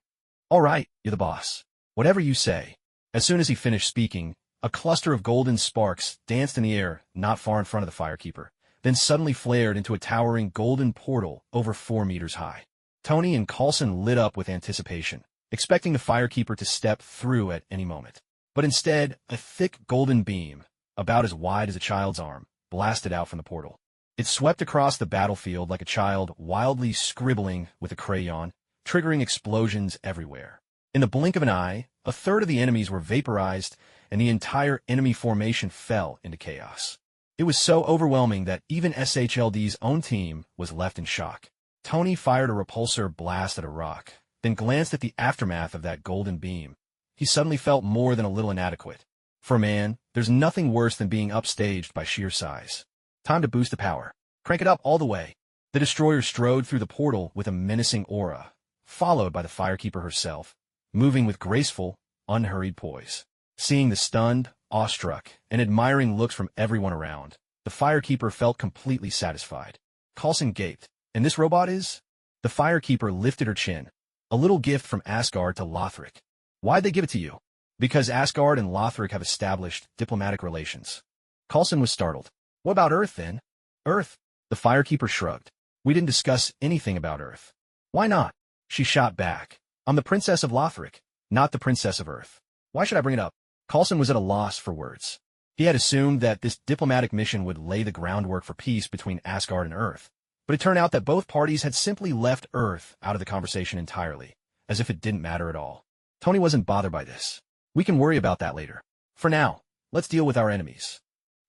"All right, you're the boss. Whatever you say." As soon as he finished speaking, a cluster of golden sparks danced in the air not far in front of the Firekeeper, then suddenly flared into a towering golden portal over 4 meters high. Tony and Coulson lit up with anticipation, expecting the Firekeeper to step through at any moment. But instead, a thick golden beam, about as wide as a child's arm, blasted out from the portal. It swept across the battlefield like a child wildly scribbling with a crayon, triggering explosions everywhere. In the blink of an eye, a third of the enemies were vaporized, and the entire enemy formation fell into chaos. It was so overwhelming that even SHLD's own team was left in shock. Tony fired a repulsor blast at a rock, then glanced at the aftermath of that golden beam. He suddenly felt more than a little inadequate. For a man, there's nothing worse than being upstaged by sheer size. Time to boost the power. Crank it up all the way. The Destroyer strode through the portal with a menacing aura, followed by the Firekeeper herself, moving with graceful, unhurried poise. Seeing the stunned, awestruck, and admiring looks from everyone around, the Firekeeper felt completely satisfied. Coulson gaped. And this robot is? The firekeeper lifted her chin. A little gift from Asgard to Lothric. Why'd they give it to you? Because Asgard and Lothric have established diplomatic relations. Coulson was startled. What about Earth, then? Earth? The firekeeper shrugged. We didn't discuss anything about Earth. Why not? She shot back. I'm the princess of Lothric, not the princess of Earth. Why should I bring it up? Coulson was at a loss for words. He had assumed that this diplomatic mission would lay the groundwork for peace between Asgard and Earth, but it turned out that both parties had simply left Earth out of the conversation entirely, as if it didn't matter at all. Tony wasn't bothered by this. We can worry about that later. For now, let's deal with our enemies.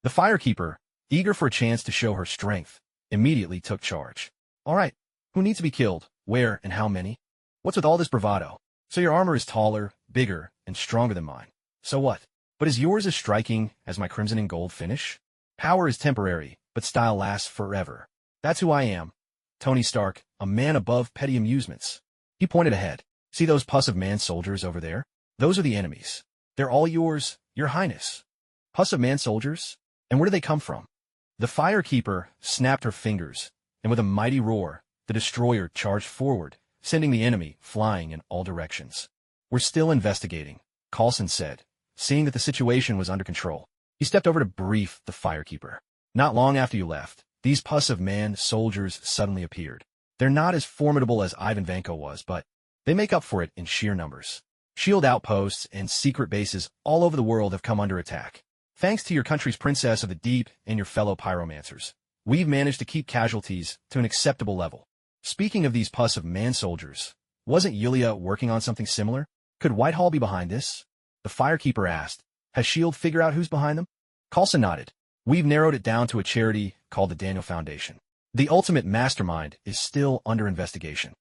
The firekeeper, eager for a chance to show her strength, immediately took charge. All right, who needs to be killed, where, and how many? What's with all this bravado? So your armor is taller, bigger, and stronger than mine. So what? But is yours as striking as my crimson and gold finish? Power is temporary, but style lasts forever. That's who I am. Tony Stark, a man above petty amusements. He pointed ahead. See those pus of man soldiers over there? Those are the enemies. They're all yours, your highness. Pus of man soldiers? And where do they come from? The firekeeper snapped her fingers, and with a mighty roar, the destroyer charged forward, sending the enemy flying in all directions. We're still investigating, Coulson said, seeing that the situation was under control. He stepped over to brief the firekeeper. Not long after you left, these pus of man soldiers suddenly appeared. They're not as formidable as Ivan Vanko was, but they make up for it in sheer numbers. Shield outposts and secret bases all over the world have come under attack. Thanks to your country's princess of the deep and your fellow pyromancers, we've managed to keep casualties to an acceptable level. Speaking of these pus of man soldiers, wasn't Yulia working on something similar? Could Whitehall be behind this? The firekeeper asked. Has S.H.I.E.L.D. figured out who's behind them? Coulson nodded. We've narrowed it down to a charity called the Daniel Foundation. The ultimate mastermind is still under investigation.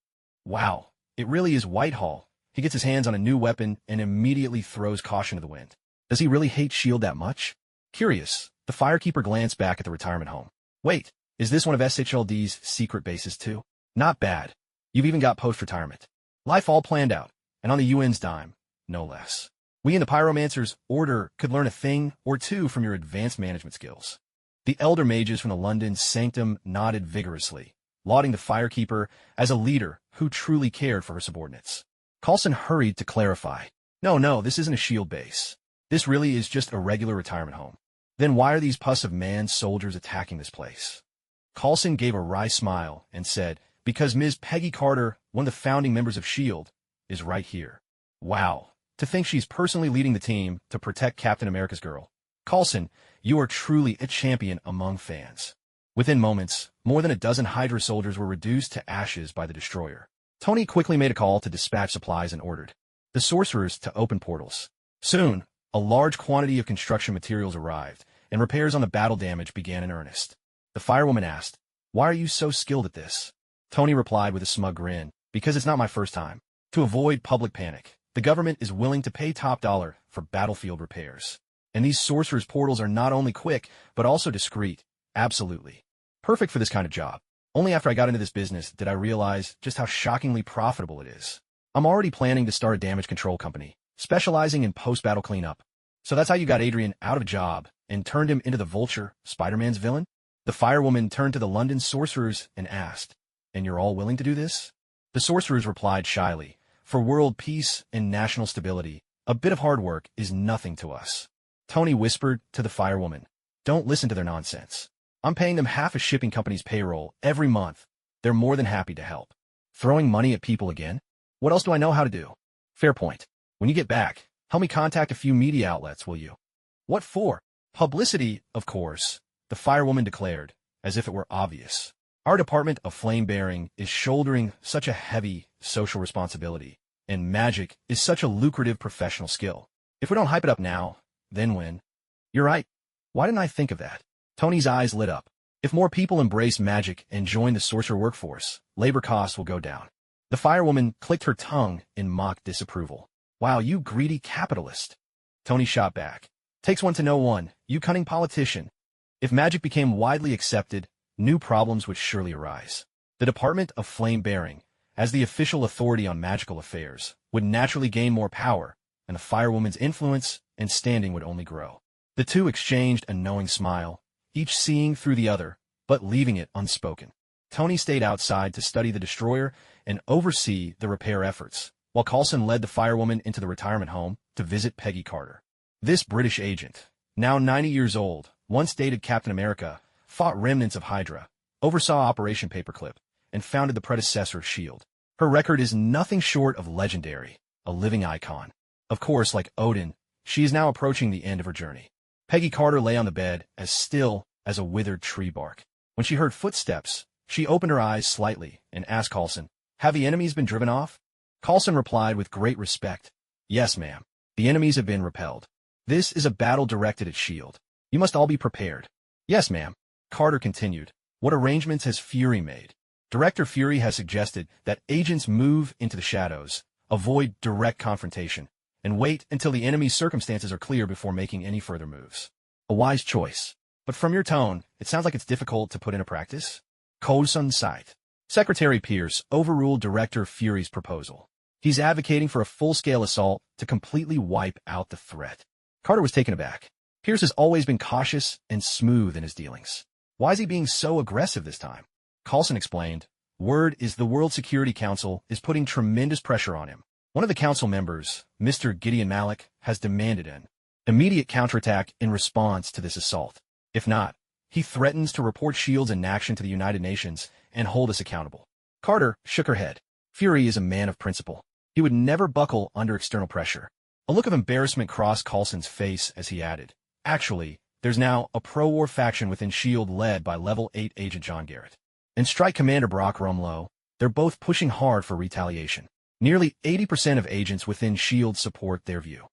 Wow, it really is Whitehall. He gets his hands on a new weapon and immediately throws caution to the wind. Does he really hate S.H.I.E.L.D. that much? Curious, the firekeeper glanced back at the retirement home. Wait, is this one of SHLD's secret bases too? Not bad. You've even got post-retirement. Life all planned out, and on the UN's dime, no less. We in the Pyromancer's Order could learn a thing or two from your advanced management skills. The elder mages from the London Sanctum nodded vigorously, lauding the firekeeper as a leader who truly cared for her subordinates. Coulson hurried to clarify. No, this isn't a S.H.I.E.L.D. base. This really is just a regular retirement home. Then why are these pus of man soldiers attacking this place? Coulson gave a wry smile and said, because Ms. Peggy Carter, one of the founding members of S.H.I.E.L.D., is right here. Wow. To think she's personally leading the team to protect Captain America's girl. Coulson, you are truly a champion among fans. Within moments, more than a dozen Hydra soldiers were reduced to ashes by the destroyer. Tony quickly made a call to dispatch supplies and ordered the sorcerers to open portals. Soon, a large quantity of construction materials arrived, and repairs on the battle damage began in earnest. The firewoman asked, "Why are you so skilled at this?" Tony replied with a smug grin, "Because it's not my first time." To avoid public panic, the government is willing to pay top dollar for battlefield repairs. And these sorcerers' portals are not only quick, but also discreet. Absolutely. Perfect for this kind of job. Only after I got into this business did I realize just how shockingly profitable it is. I'm already planning to start a damage control company, specializing in post-battle cleanup. So that's how you got Adrian out of a job and turned him into the Vulture, Spider-Man's villain? The firewoman turned to the London sorcerers and asked, "And you're all willing to do this?" The sorcerers replied shyly, "For world peace and national stability, a bit of hard work is nothing to us." Tony whispered to the firewoman, "Don't listen to their nonsense. I'm paying them half a shipping company's payroll every month. They're more than happy to help." Throwing money at people again? What else do I know how to do? Fair point. When you get back, help me contact a few media outlets, will you? What for? Publicity, of course, the firewoman declared, as if it were obvious. Our department of flame bearing is shouldering such a heavy social responsibility, and magic is such a lucrative professional skill. If we don't hype it up now, then when? You're right. Why didn't I think of that? Tony's eyes lit up. If more people embrace magic and join the sorcerer workforce, labor costs will go down. The firewoman clicked her tongue in mock disapproval. Wow, you greedy capitalist. Tony shot back. Takes one to know one, you cunning politician. If magic became widely accepted, new problems would surely arise. The Department of Flame Bearing, as the official authority on magical affairs, would naturally gain more power, and the firewoman's influence and standing would only grow. The two exchanged a knowing smile, each seeing through the other, but leaving it unspoken. Tony stayed outside to study the destroyer and oversee the repair efforts, while Coulson led the firewoman into the retirement home to visit Peggy Carter. This British agent, now 90 years old, once dated Captain America, fought remnants of Hydra, oversaw Operation Paperclip, and founded the predecessor of S.H.I.E.L.D. Her record is nothing short of legendary, a living icon. Of course, like Odin, she is now approaching the end of her journey. Peggy Carter lay on the bed as still as a withered tree bark. When she heard footsteps, she opened her eyes slightly and asked Coulson, "Have the enemies been driven off?" Coulson replied with great respect, "Yes, ma'am. The enemies have been repelled. This is a battle directed at S.H.I.E.L.D. You must all be prepared." "Yes, ma'am." Carter continued, "What arrangements has Fury made?" Director Fury has suggested that agents move into the shadows, avoid direct confrontation, and wait until the enemy's circumstances are clear before making any further moves. A wise choice. But from your tone, it sounds like it's difficult to put into practice. Coulson sighed. Secretary Pierce overruled Director Fury's proposal. He's advocating for a full-scale assault to completely wipe out the threat. Carter was taken aback. Pierce has always been cautious and smooth in his dealings. Why is he being so aggressive this time? Coulson explained, "Word is the World Security Council is putting tremendous pressure on him. One of the council members, Mr. Gideon Malik, has demanded an immediate counterattack in response to this assault. If not, he threatens to report S.H.I.E.L.D's inaction to the United Nations and hold us accountable." Carter shook her head. Fury is a man of principle. He would never buckle under external pressure. A look of embarrassment crossed Coulson's face as he added, "Actually, there's now a pro-war faction within S.H.I.E.L.D. led by Level 8 Agent John Garrett and Strike Commander Brock Rumlow. They're both pushing hard for retaliation. Nearly 80% of agents within S.H.I.E.L.D. support their view."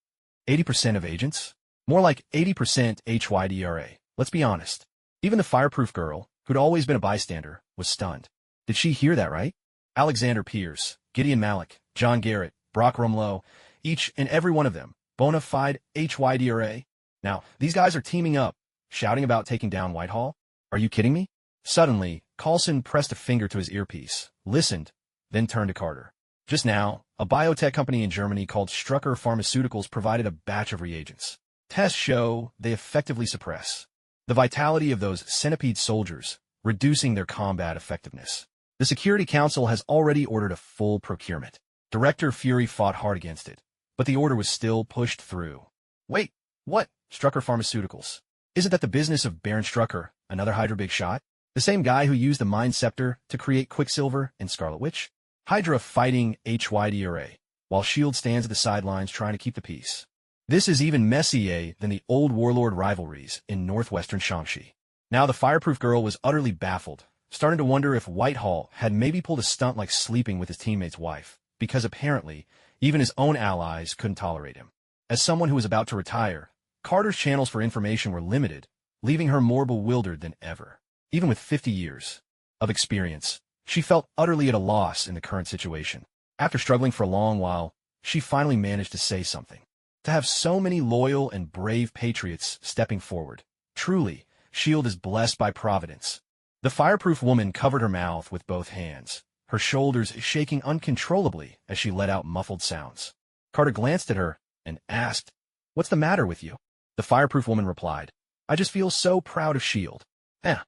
80% of agents? More like 80% HYDRA. Let's be honest. Even the fireproof girl, who'd always been a bystander, was stunned. Did she hear that right? Alexander Pierce, Gideon Malik, John Garrett, Brock Rumlow, each and every one of them, bona fide HYDRA. Now, these guys are teaming up, shouting about taking down Whitehall? Are you kidding me? Suddenly, Coulson pressed a finger to his earpiece, listened, then turned to Carter. Just now, a biotech company in Germany called Strucker Pharmaceuticals provided a batch of reagents. Tests show they effectively suppress the vitality of those centipede soldiers, reducing their combat effectiveness. The Security Council has already ordered a full procurement. Director Fury fought hard against it, but the order was still pushed through. Wait, what? Strucker Pharmaceuticals. Isn't that the business of Baron Strucker, another Hydra big shot? The same guy who used the Mind Scepter to create Quicksilver and Scarlet Witch? Hydra fighting HYDRA, while S.H.I.E.L.D. stands at the sidelines trying to keep the peace. This is even messier than the old warlord rivalries in northwestern Shaanxi. Now the fireproof girl was utterly baffled, starting to wonder if Whitehall had maybe pulled a stunt like sleeping with his teammate's wife, because apparently even his own allies couldn't tolerate him. As someone who was about to retire, Carter's channels for information were limited, leaving her more bewildered than ever. Even with 50 years of experience, she felt utterly at a loss in the current situation. After struggling for a long while, she finally managed to say something. To have so many loyal and brave patriots stepping forward. Truly, S.H.I.E.L.D. is blessed by Providence. The fireproof woman covered her mouth with both hands, her shoulders shaking uncontrollably as she let out muffled sounds. Carter glanced at her and asked, "What's the matter with you?" The fireproof woman replied, "I just feel so proud of S.H.I.E.L.D.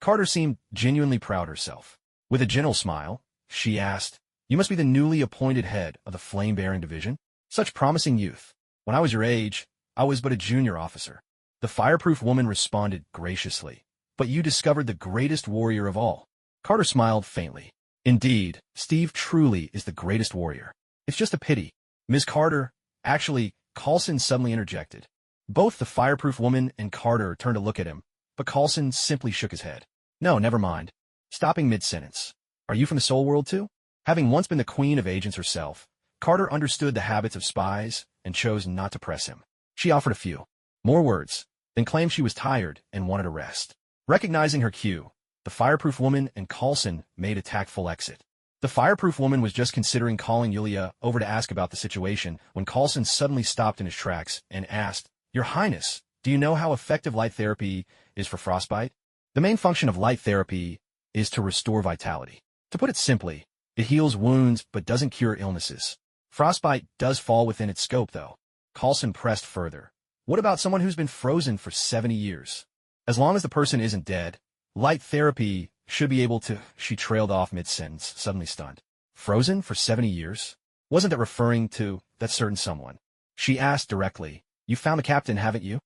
Carter seemed genuinely proud herself. With a gentle smile, she asked, "You must be the newly appointed head of the flame-bearing division? Such promising youth. When I was your age, I was but a junior officer." The fireproof woman responded graciously, "But you discovered the greatest warrior of all." Carter smiled faintly. "Indeed, Steve truly is the greatest warrior. It's just a pity. Ms. Carter," actually, Coulson suddenly interjected. Both the fireproof woman and Carter turned to look at him, but Coulson simply shook his head. "No, never mind." Stopping mid-sentence. "Are you from the Soul World too?" Having once been the queen of agents herself, Carter understood the habits of spies and chose not to press him. She offered a few more words, then claimed she was tired and wanted a rest. Recognizing her cue, the fireproof woman and Coulson made a tactful exit. The fireproof woman was just considering calling Yulia over to ask about the situation when Coulson suddenly stopped in his tracks and asked, "Your Highness, do you know how effective light therapy is for frostbite?" The main function of light therapy is to restore vitality. To put it simply, it heals wounds but doesn't cure illnesses. Frostbite does fall within its scope, though. Coulson pressed further. "What about someone who's been frozen for 70 years? As long as the person isn't dead, light therapy should be able to... She trailed off mid-sentence, suddenly stunned. Frozen for 70 years? Wasn't that referring to that certain someone? She asked directly. You found the captain, haven't you?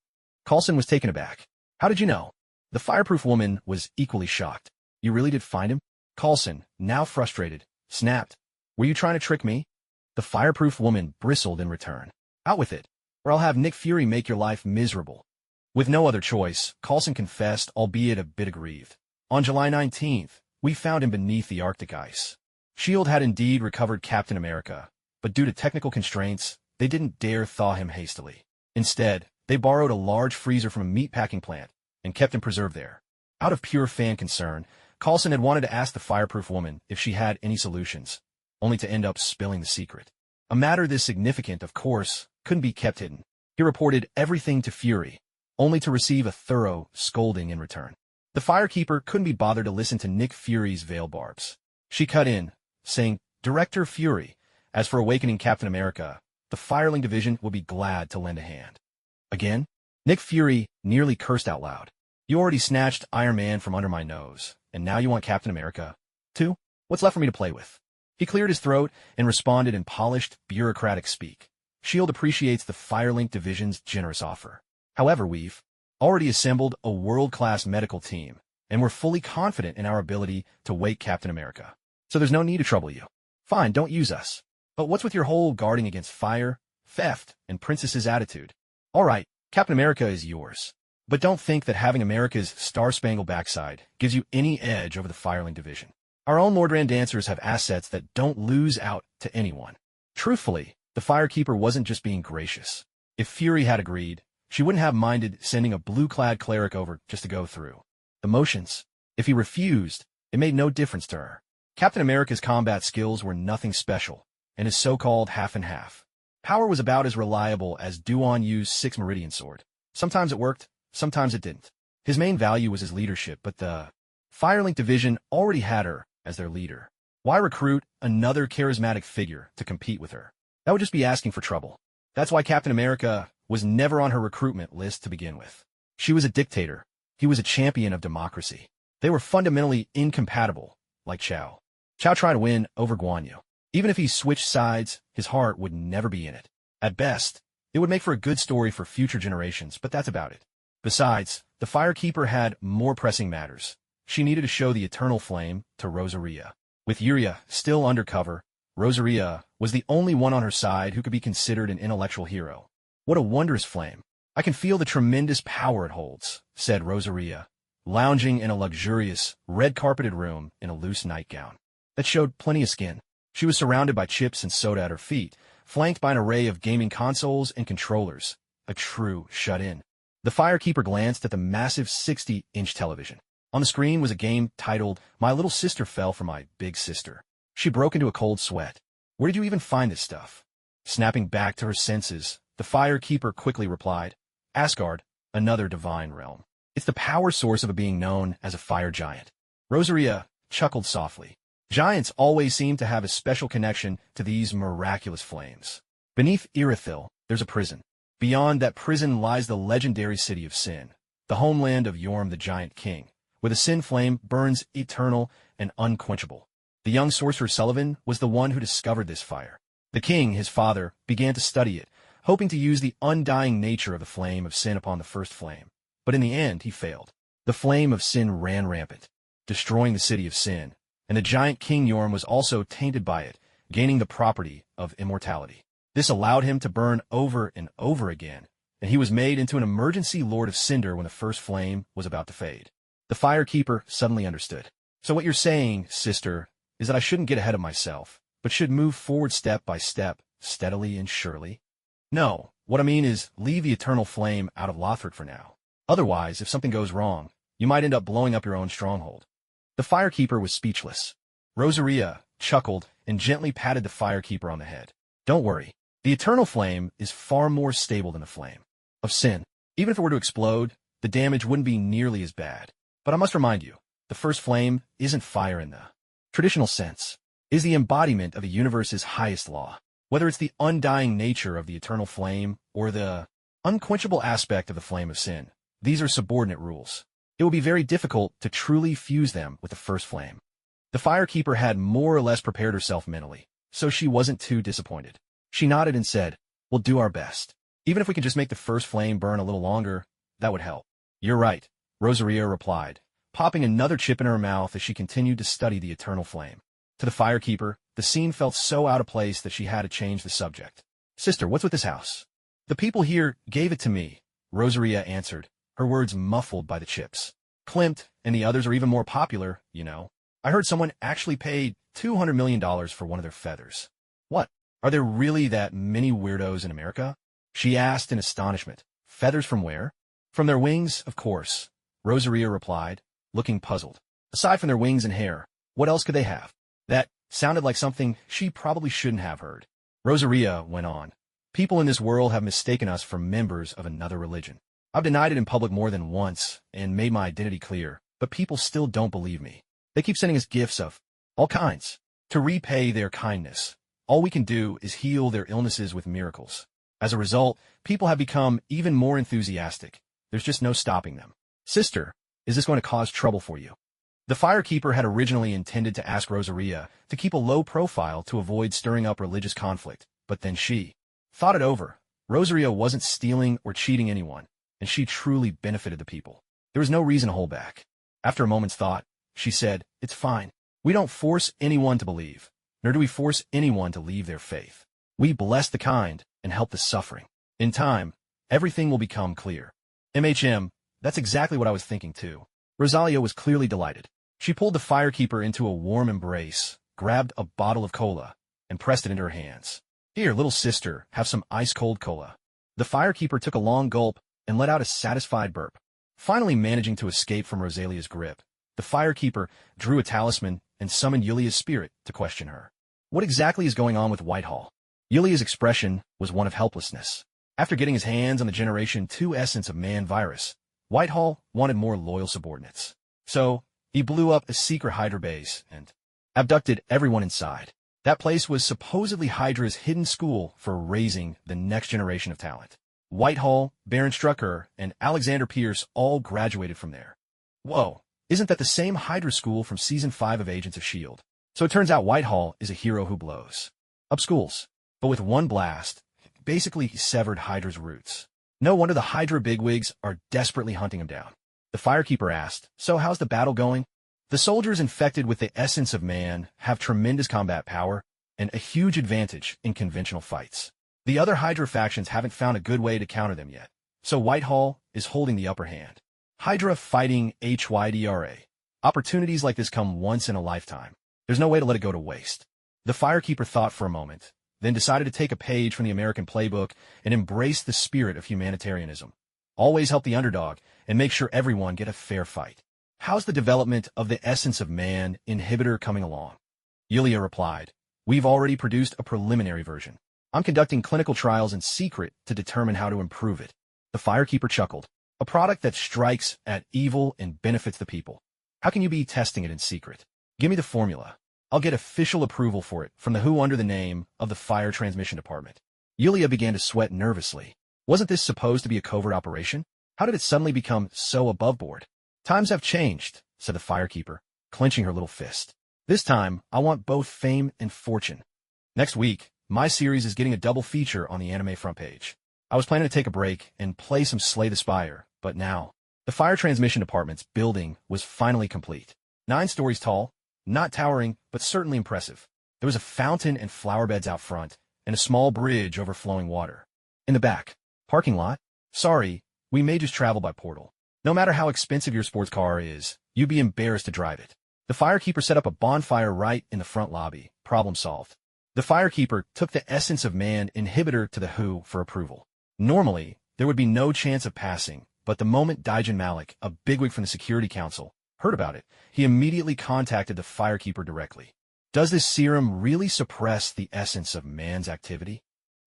Coulson was taken aback. How did you know? The fireproof woman was equally shocked. You really did find him? Coulson, now frustrated, snapped. Were you trying to trick me? The fireproof woman bristled in return. Out with it, or I'll have Nick Fury make your life miserable. With no other choice, Coulson confessed, albeit a bit aggrieved. On July 19th, we found him beneath the Arctic ice. S.H.I.E.L.D. had indeed recovered Captain America, but due to technical constraints, they didn't dare thaw him hastily. Instead, they borrowed a large freezer from a meatpacking plant and kept him preserved there. Out of pure fan concern, Coulson had wanted to ask the fireproof woman if she had any solutions, only to end up spilling the secret. A matter this significant, of course, couldn't be kept hidden. He reported everything to Fury, only to receive a thorough scolding in return. The firekeeper couldn't be bothered to listen to Nick Fury's veil barbs. She cut in, saying, Director Fury, as for awakening Captain America, the Fireling Division will be glad to lend a hand. Again? Nick Fury nearly cursed out loud. You already snatched Iron Man from under my nose, and now you want Captain America, too? What's left for me to play with? He cleared his throat and responded in polished, bureaucratic speak. S.H.I.E.L.D. appreciates the Firelink Division's generous offer. However, we've already assembled a world-class medical team, and we're fully confident in our ability to wake Captain America. So there's no need to trouble you. Fine, don't use us. But what's with your whole guarding against fire, theft, and princesses attitude? All right, Captain America is yours. But don't think that having America's star-spangled backside gives you any edge over the Fireling Division. Our own Mordran dancers have assets that don't lose out to anyone. Truthfully, the Firekeeper wasn't just being gracious. If Fury had agreed, she wouldn't have minded sending a blue-clad cleric over just to go through the motions. If he refused, it made no difference to her. Captain America's combat skills were nothing special, and his so-called half-and-half power was about as reliable as Duan Yu's Six Meridian sword. Sometimes it worked, sometimes it didn't. His main value was his leadership, but the Firelink Division already had her as their leader. Why recruit another charismatic figure to compete with her? That would just be asking for trouble. That's why Captain America was never on her recruitment list to begin with. She was a dictator. He was a champion of democracy. They were fundamentally incompatible, like Chow. Chow tried to win over Guan Yu. Even if he switched sides, his heart would never be in it. At best, it would make for a good story for future generations, but that's about it. Besides, the Firekeeper had more pressing matters. She needed to show the eternal flame to Rosaria. With Yuria still undercover, Rosaria was the only one on her side who could be considered an intellectual hero. What a wondrous flame. I can feel the tremendous power it holds, said Rosaria, lounging in a luxurious, red-carpeted room in a loose nightgown that showed plenty of skin. She was surrounded by chips and soda at her feet, flanked by an array of gaming consoles and controllers, a true shut-in. The Firekeeper glanced at the massive 60-inch television. On the screen was a game titled, My Little Sister Fell for My Big Sister. She broke into a cold sweat. Where did you even find this stuff? Snapping back to her senses, the Firekeeper quickly replied, Asgard, another divine realm. It's the power source of a being known as a fire giant. Rosaria chuckled softly. Giants always seem to have a special connection to these miraculous flames. Beneath Irithil, there's a prison. Beyond that prison lies the legendary city of Sin, the homeland of Yorm the Giant King, where the Sin flame burns eternal and unquenchable. The young sorcerer Sullivan was the one who discovered this fire. The king, his father, began to study it, hoping to use the undying nature of the flame of Sin upon the first flame. But in the end, he failed. The flame of Sin ran rampant, destroying the city of Sin, and the giant King Yorm was also tainted by it, gaining the property of immortality. This allowed him to burn over and over again, and he was made into an emergency Lord of Cinder when the first flame was about to fade. The Firekeeper suddenly understood. So what you're saying, sister, is that I shouldn't get ahead of myself, but should move forward step by step, steadily and surely? No, what I mean is leave the eternal flame out of Lothric for now. Otherwise, if something goes wrong, you might end up blowing up your own stronghold. The Firekeeper was speechless. Rosaria chuckled and gently patted the Firekeeper on the head. Don't worry. The eternal flame is far more stable than the flame of Sin. Even if it were to explode, the damage wouldn't be nearly as bad. But I must remind you, the first flame isn't fire in the traditional sense. It is the embodiment of the universe's highest law. Whether it's the undying nature of the eternal flame or the unquenchable aspect of the flame of Sin, these are subordinate rules. it would be very difficult to truly fuse them with the first flame. The firekeeper had more or less prepared herself mentally, so she wasn't too disappointed. She nodded and said, "We'll do our best. Even if we can just make the first flame burn a little longer, that would help." "You're right," Rosaria replied, popping another chip in her mouth as she continued to study the eternal flame. To the firekeeper, the scene felt so out of place that she had to change the subject. "Sister, what's with this house?" "The people here gave it to me," Rosaria answered, her words muffled by the chips. "Klimt and the others are even more popular, you know. I heard someone actually paid $200 million for one of their feathers." "What? Are there really that many weirdos in America?" she asked in astonishment. "Feathers from where?" "From their wings, of course," Rosaria replied, looking puzzled. "Aside from their wings and hair, what else could they have?" That sounded like something she probably shouldn't have heard. Rosaria went on. "People in this world have mistaken us for members of another religion. I've denied it in public more than once and made my identity clear, but people still don't believe me. They keep sending us gifts of all kinds to repay their kindness. All we can do is heal their illnesses with miracles. As a result, people have become even more enthusiastic. There's just no stopping them." "Sister, is this going to cause trouble for you?" The firekeeper had originally intended to ask Rosaria to keep a low profile to avoid stirring up religious conflict, but then she thought it over. Rosaria wasn't stealing or cheating anyone, and she truly benefited the people. There was no reason to hold back. After a moment's thought, she said, "It's fine. We don't force anyone to believe, nor do we force anyone to leave their faith. We bless the kind and help the suffering. In time, everything will become clear." That's exactly what I was thinking too. Rosalia was clearly delighted. She pulled the firekeeper into a warm embrace, grabbed a bottle of cola, and pressed it into her hands. "Here, little sister, have some ice-cold cola." The firekeeper took a long gulp and let out a satisfied burp. Finally managing to escape from Rosalia's grip, the firekeeper drew a talisman and summoned Yulia's spirit to question her. What exactly is going on with Whitehall? Yulia's expression was one of helplessness. After getting his hands on the Generation 2 essence of man virus, Whitehall wanted more loyal subordinates. So, he blew up a secret Hydra base and abducted everyone inside. That place was supposedly Hydra's hidden school for raising the next generation of talent. Whitehall, Baron Strucker, and Alexander Pierce all graduated from there. Whoa, isn't that the same Hydra school from Season 5 of Agents of S.H.I.E.L.D.? So it turns out Whitehall is a hero who blows up schools. But with one blast, basically he severed Hydra's roots. No wonder the Hydra bigwigs are desperately hunting him down. The firekeeper asked, "So how's the battle going?" "The soldiers infected with the essence of man have tremendous combat power and a huge advantage in conventional fights. The other Hydra factions haven't found a good way to counter them yet, so Whitehall is holding the upper hand. Hydra fighting Hydra. Opportunities like this come once in a lifetime. There's no way to let it go to waste." The firekeeper thought for a moment, then decided to take a page from the American playbook and embrace the spirit of humanitarianism. Always help the underdog and make sure everyone get a fair fight. "How's the development of the essence of man inhibitor coming along?" Yulia replied, "We've already produced a preliminary version. I'm conducting clinical trials in secret to determine how to improve it." The firekeeper chuckled. "A product that strikes at evil and benefits the people. How can you be testing it in secret? Give me the formula. I'll get official approval for it from the WHO under the name of the Fire Transmission Department." Yulia began to sweat nervously. Wasn't this supposed to be a covert operation? How did it suddenly become so aboveboard? "Times have changed," said the firekeeper, clenching her little fist. "This time, I want both fame and fortune. Next week, my series is getting a double feature on the anime front page. I was planning to take a break and play some Slay the Spire, but now..." The Fire Transmission Department's building was finally complete. 9 stories tall, not towering, but certainly impressive. There was a fountain and flower beds out front, and a small bridge over flowing water. In the back, parking lot? "Sorry, we may just travel by portal. No matter how expensive your sports car is, you'd be embarrassed to drive it." The firekeeper set up a bonfire right in the front lobby. Problem solved. The firekeeper took the Essence of Man inhibitor to the WHO for approval. Normally, there would be no chance of passing, but the moment Daijin Malik, a bigwig from the Security Council, heard about it, he immediately contacted the firekeeper directly. "Does this serum really suppress the essence of man's activity?"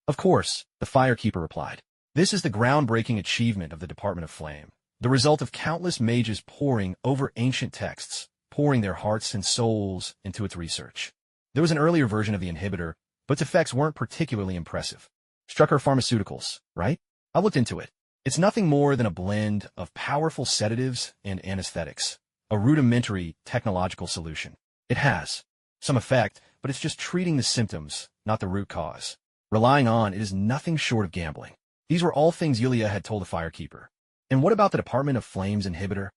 "Of course," the firekeeper replied. "This is the groundbreaking achievement of the Department of Flame, the result of countless mages poring over ancient texts, pouring their hearts and souls into its research. There was an earlier version of the inhibitor, but its effects weren't particularly impressive. Strucker Pharmaceuticals, right? I looked into it. It's nothing more than a blend of powerful sedatives and anesthetics, a rudimentary technological solution. It has some effect, but it's just treating the symptoms, not the root cause. Relying on it is nothing short of gambling. These were all things Yulia had told the Firekeeper. And what about the Department of Flame's inhibitor?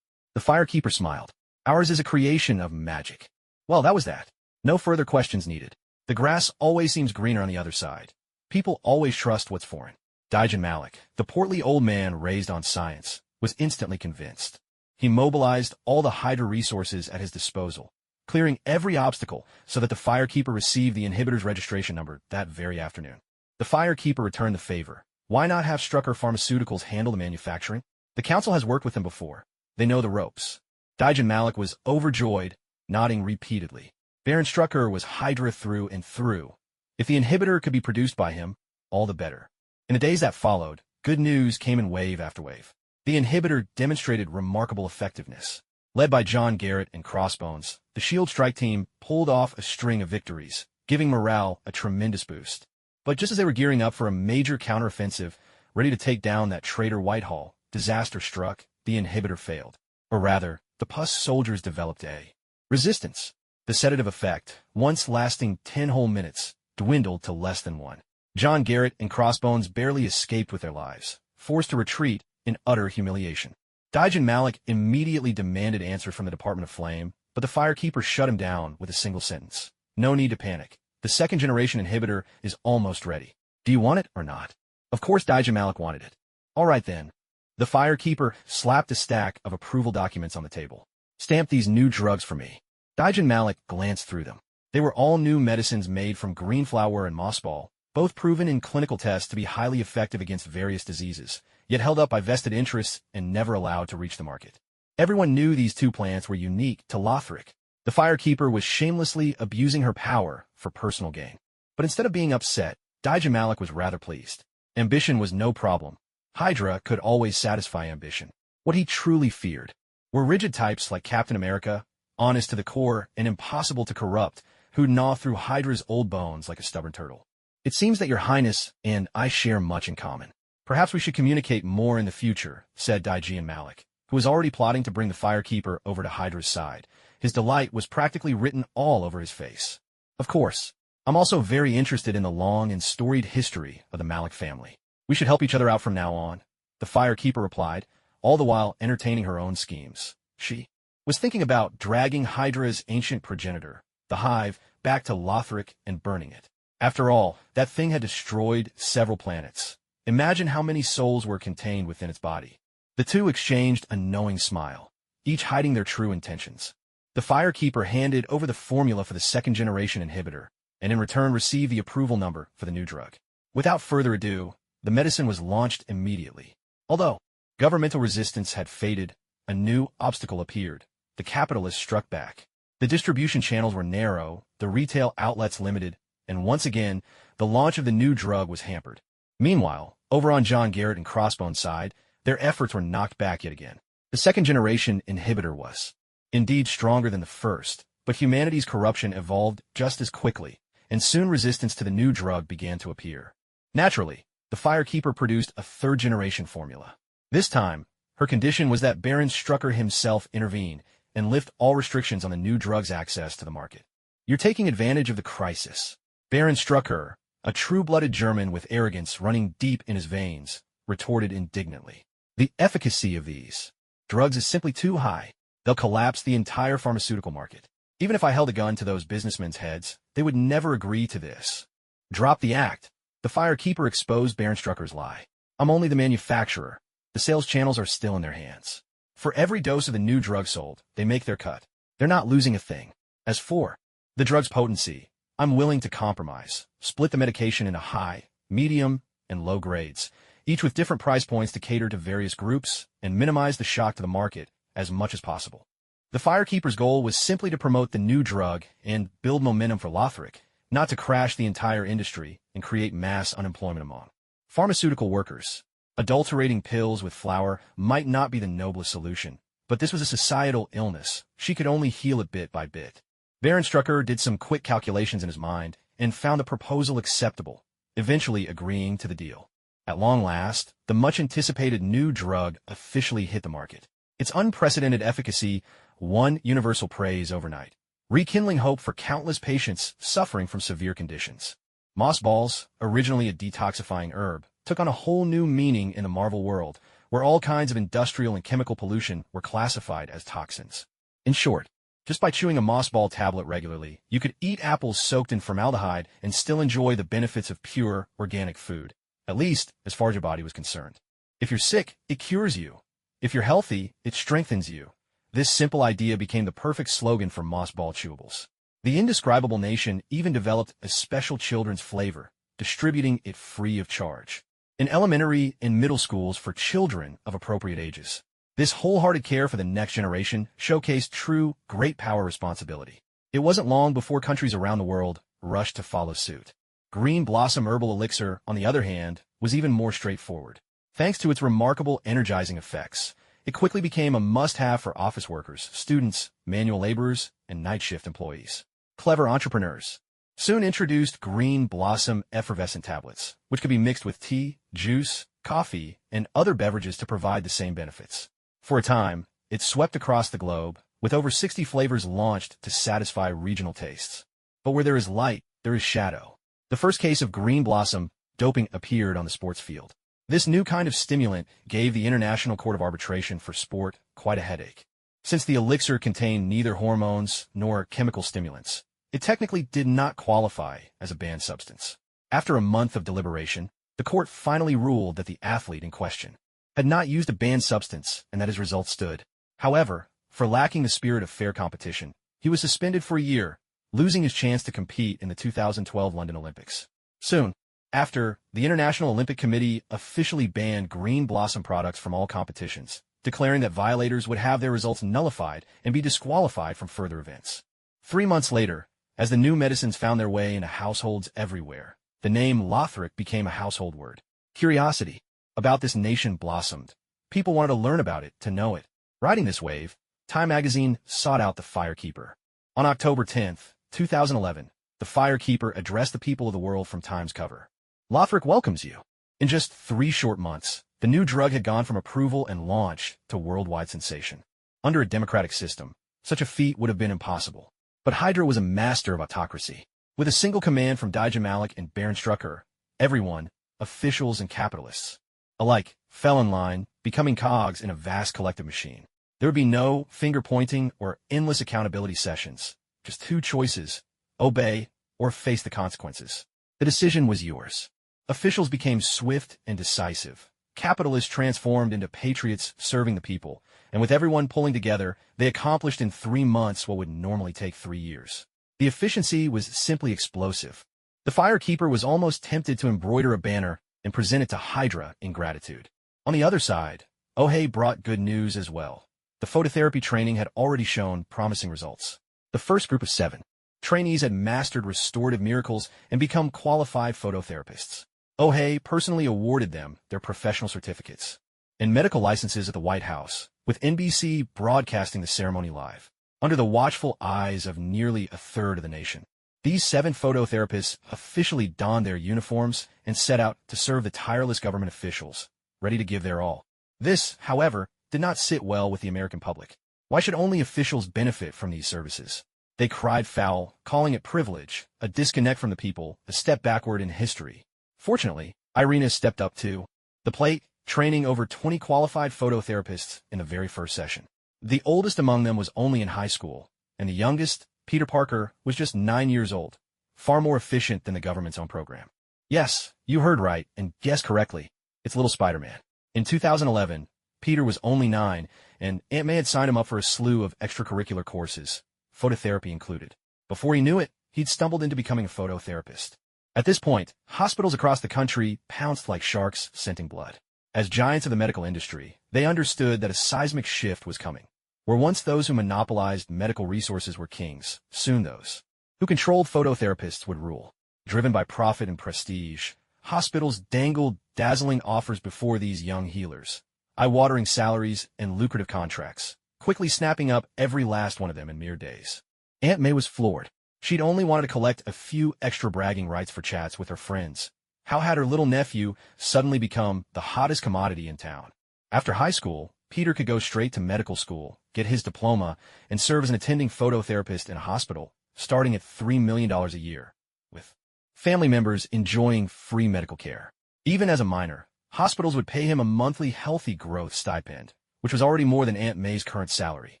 The Firekeeper smiled. Ours is a creation of magic. Well, that was that. No further questions needed. The grass always seems greener on the other side. People always trust what's foreign. Daijin Malik, the portly old man raised on science, was instantly convinced. He mobilized all the Hydra resources at his disposal, clearing every obstacle so that the Firekeeper received the inhibitor's registration number that very afternoon. The Firekeeper returned the favor. Why not have Strucker Pharmaceuticals handle the manufacturing? The council has worked with them before. They know the ropes. Daijin Malik was overjoyed, nodding repeatedly. Baron Strucker was Hydra through and through. If the inhibitor could be produced by him, all the better. In the days that followed, good news came in wave after wave. The inhibitor demonstrated remarkable effectiveness. Led by John Garrett and Crossbones, the Shield Strike team pulled off a string of victories, giving morale a tremendous boost. But just as they were gearing up for a major counteroffensive, ready to take down that traitor Whitehall, disaster struck, the inhibitor failed. Or rather, the pus soldiers developed a resistance. The sedative effect, once lasting 10 whole minutes, dwindled to less than 1. John Garrett and Crossbones barely escaped with their lives, forced to retreat in utter humiliation. Daijin Malik immediately demanded answers from the Department of Flame, but the Firekeeper shut him down with a single sentence. No need to panic. The second-generation inhibitor is almost ready. Do you want it or not? Of course Daijin Malik wanted it. All right then. The Firekeeper slapped a stack of approval documents on the table. Stamp these new drugs for me. Daijin Malik glanced through them. They were all new medicines made from greenflower and mossball, both proven in clinical tests to be highly effective against various diseases, yet held up by vested interests and never allowed to reach the market. Everyone knew these two plants were unique to Lothric. The Firekeeper was shamelessly abusing her power for personal gain. But instead of being upset, Daijin Malik was rather pleased. Ambition was no problem. Hydra could always satisfy ambition. What he truly feared were rigid types like Captain America, honest to the core and impossible to corrupt, who'd gnaw through Hydra's old bones like a stubborn turtle. It seems that Your Highness and I share much in common. Perhaps we should communicate more in the future, said Daijin Malik, who was already plotting to bring the Firekeeper over to Hydra's side. His delight was practically written all over his face. Of course, I'm also very interested in the long and storied history of the Malik family. We should help each other out from now on, the Firekeeper replied, all the while entertaining her own schemes. She was thinking about dragging Hydra's ancient progenitor, the Hive, back to Lothric and burning it. After all, that thing had destroyed several planets. Imagine how many souls were contained within its body. The two exchanged a knowing smile, each hiding their true intentions. The Firekeeper handed over the formula for the second-generation inhibitor, and in return received the approval number for the new drug. Without further ado, the medicine was launched immediately. Although governmental resistance had faded, a new obstacle appeared. The capitalists struck back. The distribution channels were narrow, the retail outlets limited, and once again, the launch of the new drug was hampered. Meanwhile, over on John Garrett and Crossbone's side, their efforts were knocked back yet again. The second-generation inhibitor was indeed stronger than the first, but humanity's corruption evolved just as quickly, and soon resistance to the new drug began to appear. Naturally, the Firekeeper produced a third-generation formula. This time, her condition was that Baron Strucker himself intervene and lift all restrictions on the new drug's access to the market. You're taking advantage of the crisis. Baron Strucker, a true-blooded German with arrogance running deep in his veins, retorted indignantly. The efficacy of these drugs is simply too high. They'll collapse the entire pharmaceutical market. Even if I held a gun to those businessmen's heads, they would never agree to this. Drop the act. The Firekeeper exposed Baron Strucker's lie. I'm only the manufacturer. The sales channels are still in their hands. For every dose of the new drug sold, they make their cut. They're not losing a thing. As for the drug's potency, I'm willing to compromise, split the medication into high, medium, and low grades, each with different price points to cater to various groups and minimize the shock to the market as much as possible. The Firekeeper's goal was simply to promote the new drug and build momentum for Lothric, not to crash the entire industry and create mass unemployment among pharmaceutical workers. Adulterating pills with flour might not be the noblest solution, but this was a societal illness. She could only heal it bit by bit. Baron Strucker did some quick calculations in his mind and found the proposal acceptable, eventually agreeing to the deal. At long last, the much-anticipated new drug officially hit the market. Its unprecedented efficacy won universal praise overnight, rekindling hope for countless patients suffering from severe conditions. Mossballs, originally a detoxifying herb, took on a whole new meaning in the Marvel world, where all kinds of industrial and chemical pollution were classified as toxins. In short, just by chewing a mossball tablet regularly, you could eat apples soaked in formaldehyde and still enjoy the benefits of pure, organic food, at least as far as your body was concerned. If you're sick, it cures you. If you're healthy, it strengthens you. This simple idea became the perfect slogan for mossball chewables. The indescribable nation even developed a special children's flavor, distributing it free of charge in elementary and middle schools for children of appropriate ages. This wholehearted care for the next generation showcased true great power responsibility. It wasn't long before countries around the world rushed to follow suit. Green Blossom Herbal Elixir, on the other hand, was even more straightforward. Thanks to its remarkable energizing effects, it quickly became a must-have for office workers, students, manual laborers, and night shift employees. Clever entrepreneurs soon introduced Green Blossom effervescent tablets, which could be mixed with tea, juice, coffee, and other beverages to provide the same benefits. For a time, it swept across the globe, with over 60 flavors launched to satisfy regional tastes. But where there is light, there is shadow. The first case of Green Blossom doping appeared on the sports field. This new kind of stimulant gave the International Court of Arbitration for Sport quite a headache. Since the elixir contained neither hormones nor chemical stimulants, it technically did not qualify as a banned substance. After a month of deliberation, the court finally ruled that the athlete in question had not used a banned substance and that his results stood. However, for lacking the spirit of fair competition, he was suspended for a year, losing his chance to compete in the 2012 London Olympics. Soon after, the International Olympic Committee officially banned Green Blossom products from all competitions, declaring that violators would have their results nullified and be disqualified from further events. 3 months later, as the new medicines found their way into households everywhere, the name Lothric became a household word. Curiosity about this nation blossomed. People wanted to learn about it, to know it. Riding this wave, Time magazine sought out the Firekeeper. On October 10, 2011, the Firekeeper addressed the people of the world from Time's cover. Lothric welcomes you. In just 3 short months, the new drug had gone from approval and launch to worldwide sensation. Under a democratic system, such a feat would have been impossible. But Hydra was a master of autocracy. With a single command from Dijah Malik and Baron Strucker, everyone, officials and capitalists, alike, fell in line, becoming cogs in a vast collective machine. There would be no finger-pointing or endless accountability sessions. Just 2 choices: obey or face the consequences. The decision was yours. Officials became swift and decisive. Capitalists transformed into patriots serving the people, and with everyone pulling together, they accomplished in 3 months what would normally take 3 years. The efficiency was simply explosive. The Firekeeper was almost tempted to embroider a banner and present it to Hydra in gratitude. On the other side, Ohei brought good news as well. The phototherapy training had already shown promising results. The first group of 7 trainees had mastered restorative miracles and become qualified phototherapists. Ohei personally awarded them their professional certificates and medical licenses at the White House, with NBC broadcasting the ceremony live, under the watchful eyes of nearly a third of the nation. These 7 phototherapists officially donned their uniforms and set out to serve the tireless government officials, ready to give their all. This, however, did not sit well with the American public. Why should only officials benefit from these services? They cried foul, calling it privilege, a disconnect from the people, a step backward in history. Fortunately, Irina stepped up to the plate, training over 20 qualified phototherapists in the very first session. The oldest among them was only in high school, and the youngest, Peter Parker, was just 9 years old, far more efficient than the government's own program. Yes, you heard right and guessed correctly. It's little Spider-Man. In 2011, Peter was only 9, and Aunt May had signed him up for a slew of extracurricular courses, phototherapy included. Before he knew it, he'd stumbled into becoming a phototherapist. At this point, hospitals across the country pounced like sharks scenting blood. As giants of the medical industry, they understood that a seismic shift was coming. Where once those who monopolized medical resources were kings, soon those who controlled phototherapists would rule. Driven by profit and prestige, hospitals dangled dazzling offers before these young healers, eye-watering salaries and lucrative contracts, quickly snapping up every last one of them in mere days. Aunt May was floored. She'd only wanted to collect a few extra bragging rights for chats with her friends, How had her little nephew suddenly become the hottest commodity in town? After high school, Peter could go straight to medical school, get his diploma, and serve as an attending phototherapist in a hospital, starting at $3 million a year, with family members enjoying free medical care. Even as a minor, hospitals would pay him a monthly healthy growth stipend, which was already more than Aunt May's current salary.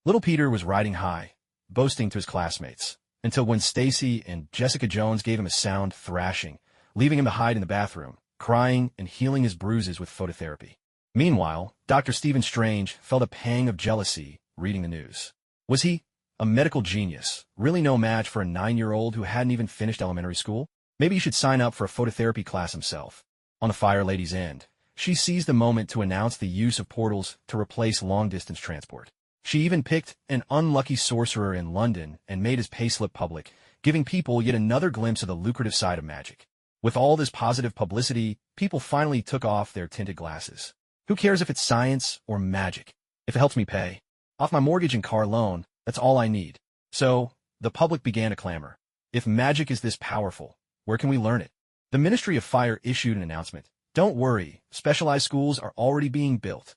Little Peter was riding high, boasting to his classmates, until when Stacy and Jessica Jones gave him a sound thrashing, leaving him to hide in the bathroom, crying and healing his bruises with phototherapy. Meanwhile, Dr. Stephen Strange felt a pang of jealousy reading the news. Was he, a medical genius, really no match for a 9-year-old who hadn't even finished elementary school? Maybe he should sign up for a phototherapy class himself. On the Fire Lady's end, she seized the moment to announce the use of portals to replace long-distance transport. She even picked an unlucky sorcerer in London and made his payslip public, giving people yet another glimpse of the lucrative side of magic. With all this positive publicity, people finally took off their tinted glasses. Who cares if it's science or magic? If it helps me pay off my mortgage and car loan, that's all I need. So, the public began to clamor. If magic is this powerful, where can we learn it? The Ministry of Fire issued an announcement. Don't worry, specialized schools are already being built.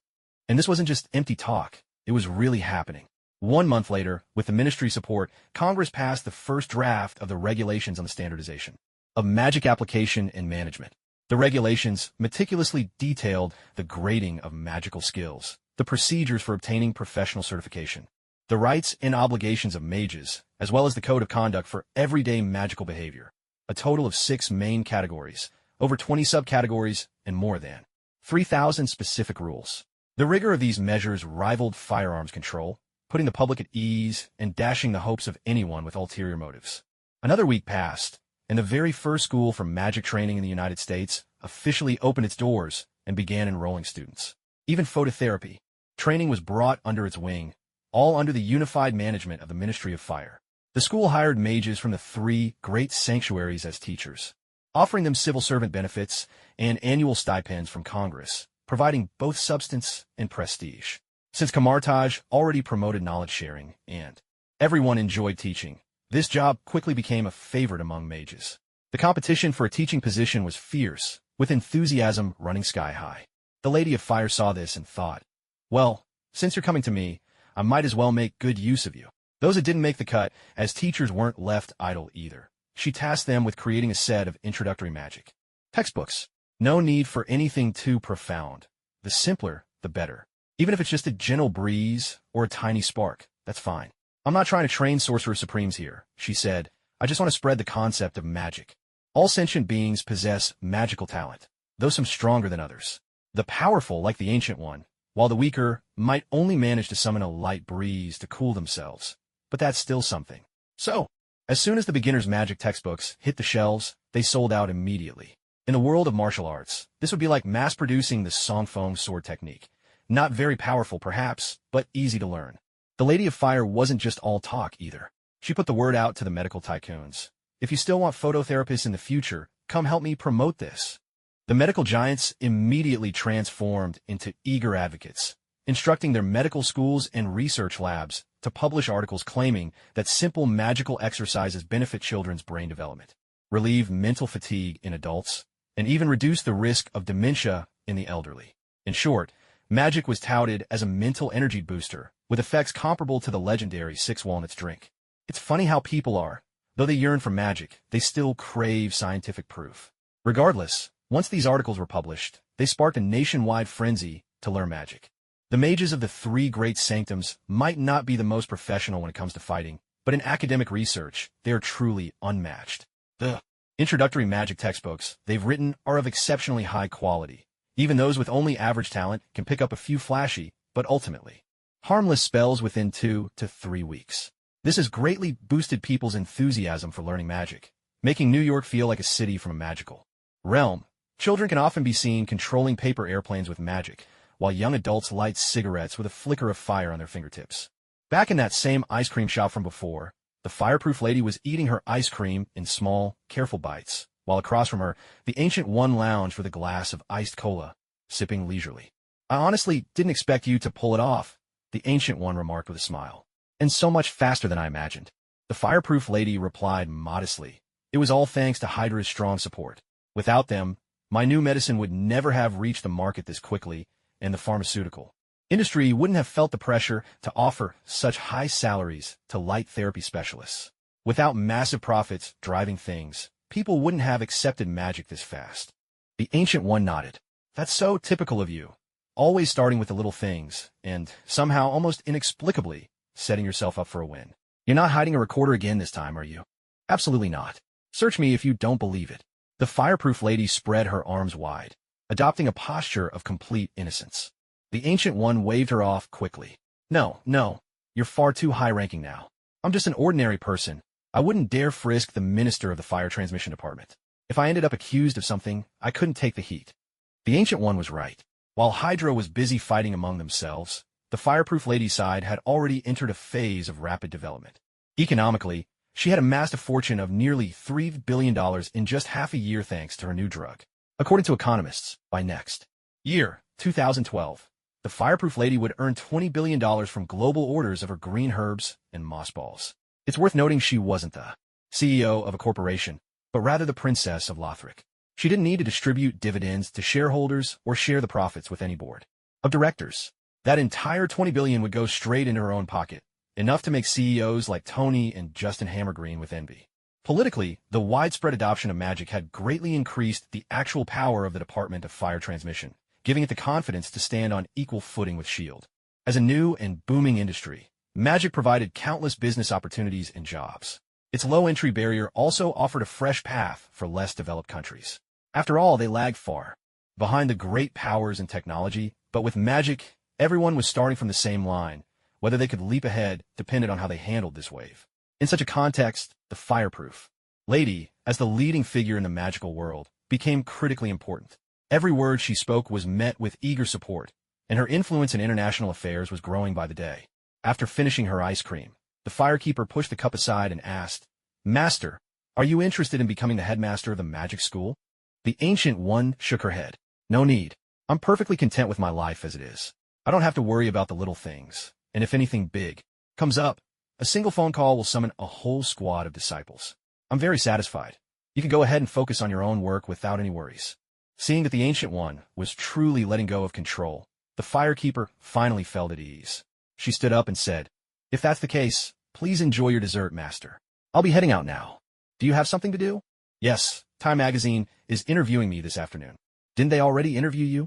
And this wasn't just empty talk, it was really happening. 1 month later, with the ministry's support, Congress passed the first draft of the regulations on the standardization of magic application and management. The regulations meticulously detailed the grading of magical skills, the procedures for obtaining professional certification, the rights and obligations of mages, as well as the code of conduct for everyday magical behavior. A total of 6 main categories, over 20 subcategories, and more than 3,000 specific rules. The rigor of these measures rivaled firearms control, putting the public at ease and dashing the hopes of anyone with ulterior motives. Another week passed, and the very first school for magic training in the United States officially opened its doors and began enrolling students. Even phototherapy training was brought under its wing, all under the unified management of the Ministry of Fire. The school hired mages from the 3 great sanctuaries as teachers, offering them civil servant benefits and annual stipends from Congress, providing both substance and prestige. Since Camartage already promoted knowledge sharing and everyone enjoyed teaching, this job quickly became a favorite among mages. The competition for a teaching position was fierce, with enthusiasm running sky high. The Lady of Fire saw this and thought, well, since you're coming to me, I might as well make good use of you. Those that didn't make the cut, as teachers weren't left idle either. She tasked them with creating a set of introductory magic textbooks. No need for anything too profound. The simpler, the better. Even if it's just a gentle breeze or a tiny spark, that's fine. I'm not trying to train Sorcerer Supremes here, she said. I just want to spread the concept of magic. All sentient beings possess magical talent, though some stronger than others. The powerful, like the Ancient One, while the weaker might only manage to summon a light breeze to cool themselves. But that's still something. So, as soon as the beginner's magic textbooks hit the shelves, they sold out immediately. In the world of martial arts, this would be like mass-producing the Song Feng sword technique. Not very powerful, perhaps, but easy to learn. The Lady of Fire wasn't just all talk, either. She put the word out to the medical tycoons. If you still want phototherapists in the future, come help me promote this. The medical giants immediately transformed into eager advocates, instructing their medical schools and research labs to publish articles claiming that simple magical exercises benefit children's brain development, relieve mental fatigue in adults, and even reduce the risk of dementia in the elderly. In short, magic was touted as a mental energy booster, with effects comparable to the legendary 6 Walnuts drink. It's funny how people are. Though they yearn for magic, they still crave scientific proof. Regardless, once these articles were published, they sparked a nationwide frenzy to learn magic. The mages of the 3 great sanctums might not be the most professional when it comes to fighting, but in academic research, they are truly unmatched. The introductory magic textbooks they've written are of exceptionally high quality. Even those with only average talent can pick up a few flashy, but ultimately harmless spells within 2 to 3 weeks. This has greatly boosted people's enthusiasm for learning magic, making New York feel like a city from a magical realm. Children can often be seen controlling paper airplanes with magic, while young adults light cigarettes with a flicker of fire on their fingertips. Back in that same ice cream shop from before, the fireproof lady was eating her ice cream in small, careful bites, while across from her, the Ancient One lounged with a glass of iced cola, sipping leisurely. I honestly didn't expect you to pull it off, the Ancient One remarked with a smile. And so much faster than I imagined. The fireproof lady replied modestly. It was all thanks to Hydra's strong support. Without them, my new medicine would never have reached the market this quickly, and the pharmaceutical industry wouldn't have felt the pressure to offer such high salaries to light therapy specialists. Without massive profits driving things, people wouldn't have accepted magic this fast. The Ancient One nodded. That's so typical of you. Always starting with the little things, and somehow, almost inexplicably, setting yourself up for a win. You're not hiding a recorder again this time, are you? Absolutely not. Search me if you don't believe it. The fireproof lady spread her arms wide, adopting a posture of complete innocence. The Ancient One waved her off quickly. No, you're far too high-ranking now. I'm just an ordinary person. I wouldn't dare frisk the minister of the fire transmission department. If I ended up accused of something, I couldn't take the heat. The Ancient One was right. While Hydra was busy fighting among themselves, the fireproof lady's side had already entered a phase of rapid development. Economically, she had amassed a fortune of nearly $3 billion in just half a year thanks to her new drug. According to economists, by next year, 2012, the fireproof lady would earn $20 billion from global orders of her green herbs and mossballs. It's worth noting she wasn't the CEO of a corporation, but rather the Princess of Lothric. She didn't need to distribute dividends to shareholders or share the profits with any board of directors. That entire $20 billion would go straight into her own pocket, enough to make CEOs like Tony and Justin Hammergreen with envy. Politically, the widespread adoption of magic had greatly increased the actual power of the Department of Fire Transmission, giving it the confidence to stand on equal footing with S.H.I.E.L.D. As a new and booming industry, magic provided countless business opportunities and jobs. Its low entry barrier also offered a fresh path for less developed countries. After all, they lagged far behind the great powers and technology, but with magic, everyone was starting from the same line. Whether they could leap ahead depended on how they handled this wave. In such a context, the fireproof lady, as the leading figure in the magical world, became critically important. Every word she spoke was met with eager support, and her influence in international affairs was growing by the day. After finishing her ice cream, the firekeeper pushed the cup aside and asked, "Master, are you interested in becoming the headmaster of the magic school?" The Ancient One shook her head. "No need. I'm perfectly content with my life as it is. I don't have to worry about the little things, and if anything big comes up, a single phone call will summon a whole squad of disciples. I'm very satisfied. You can go ahead and focus on your own work without any worries." Seeing that the Ancient One was truly letting go of control, the firekeeper finally felt at ease. She stood up and said, "If that's the case, please enjoy your dessert, Master. I'll be heading out now. Do you have something to do?" "Yes, Time Magazine is interviewing me this afternoon." "Didn't they already interview you?"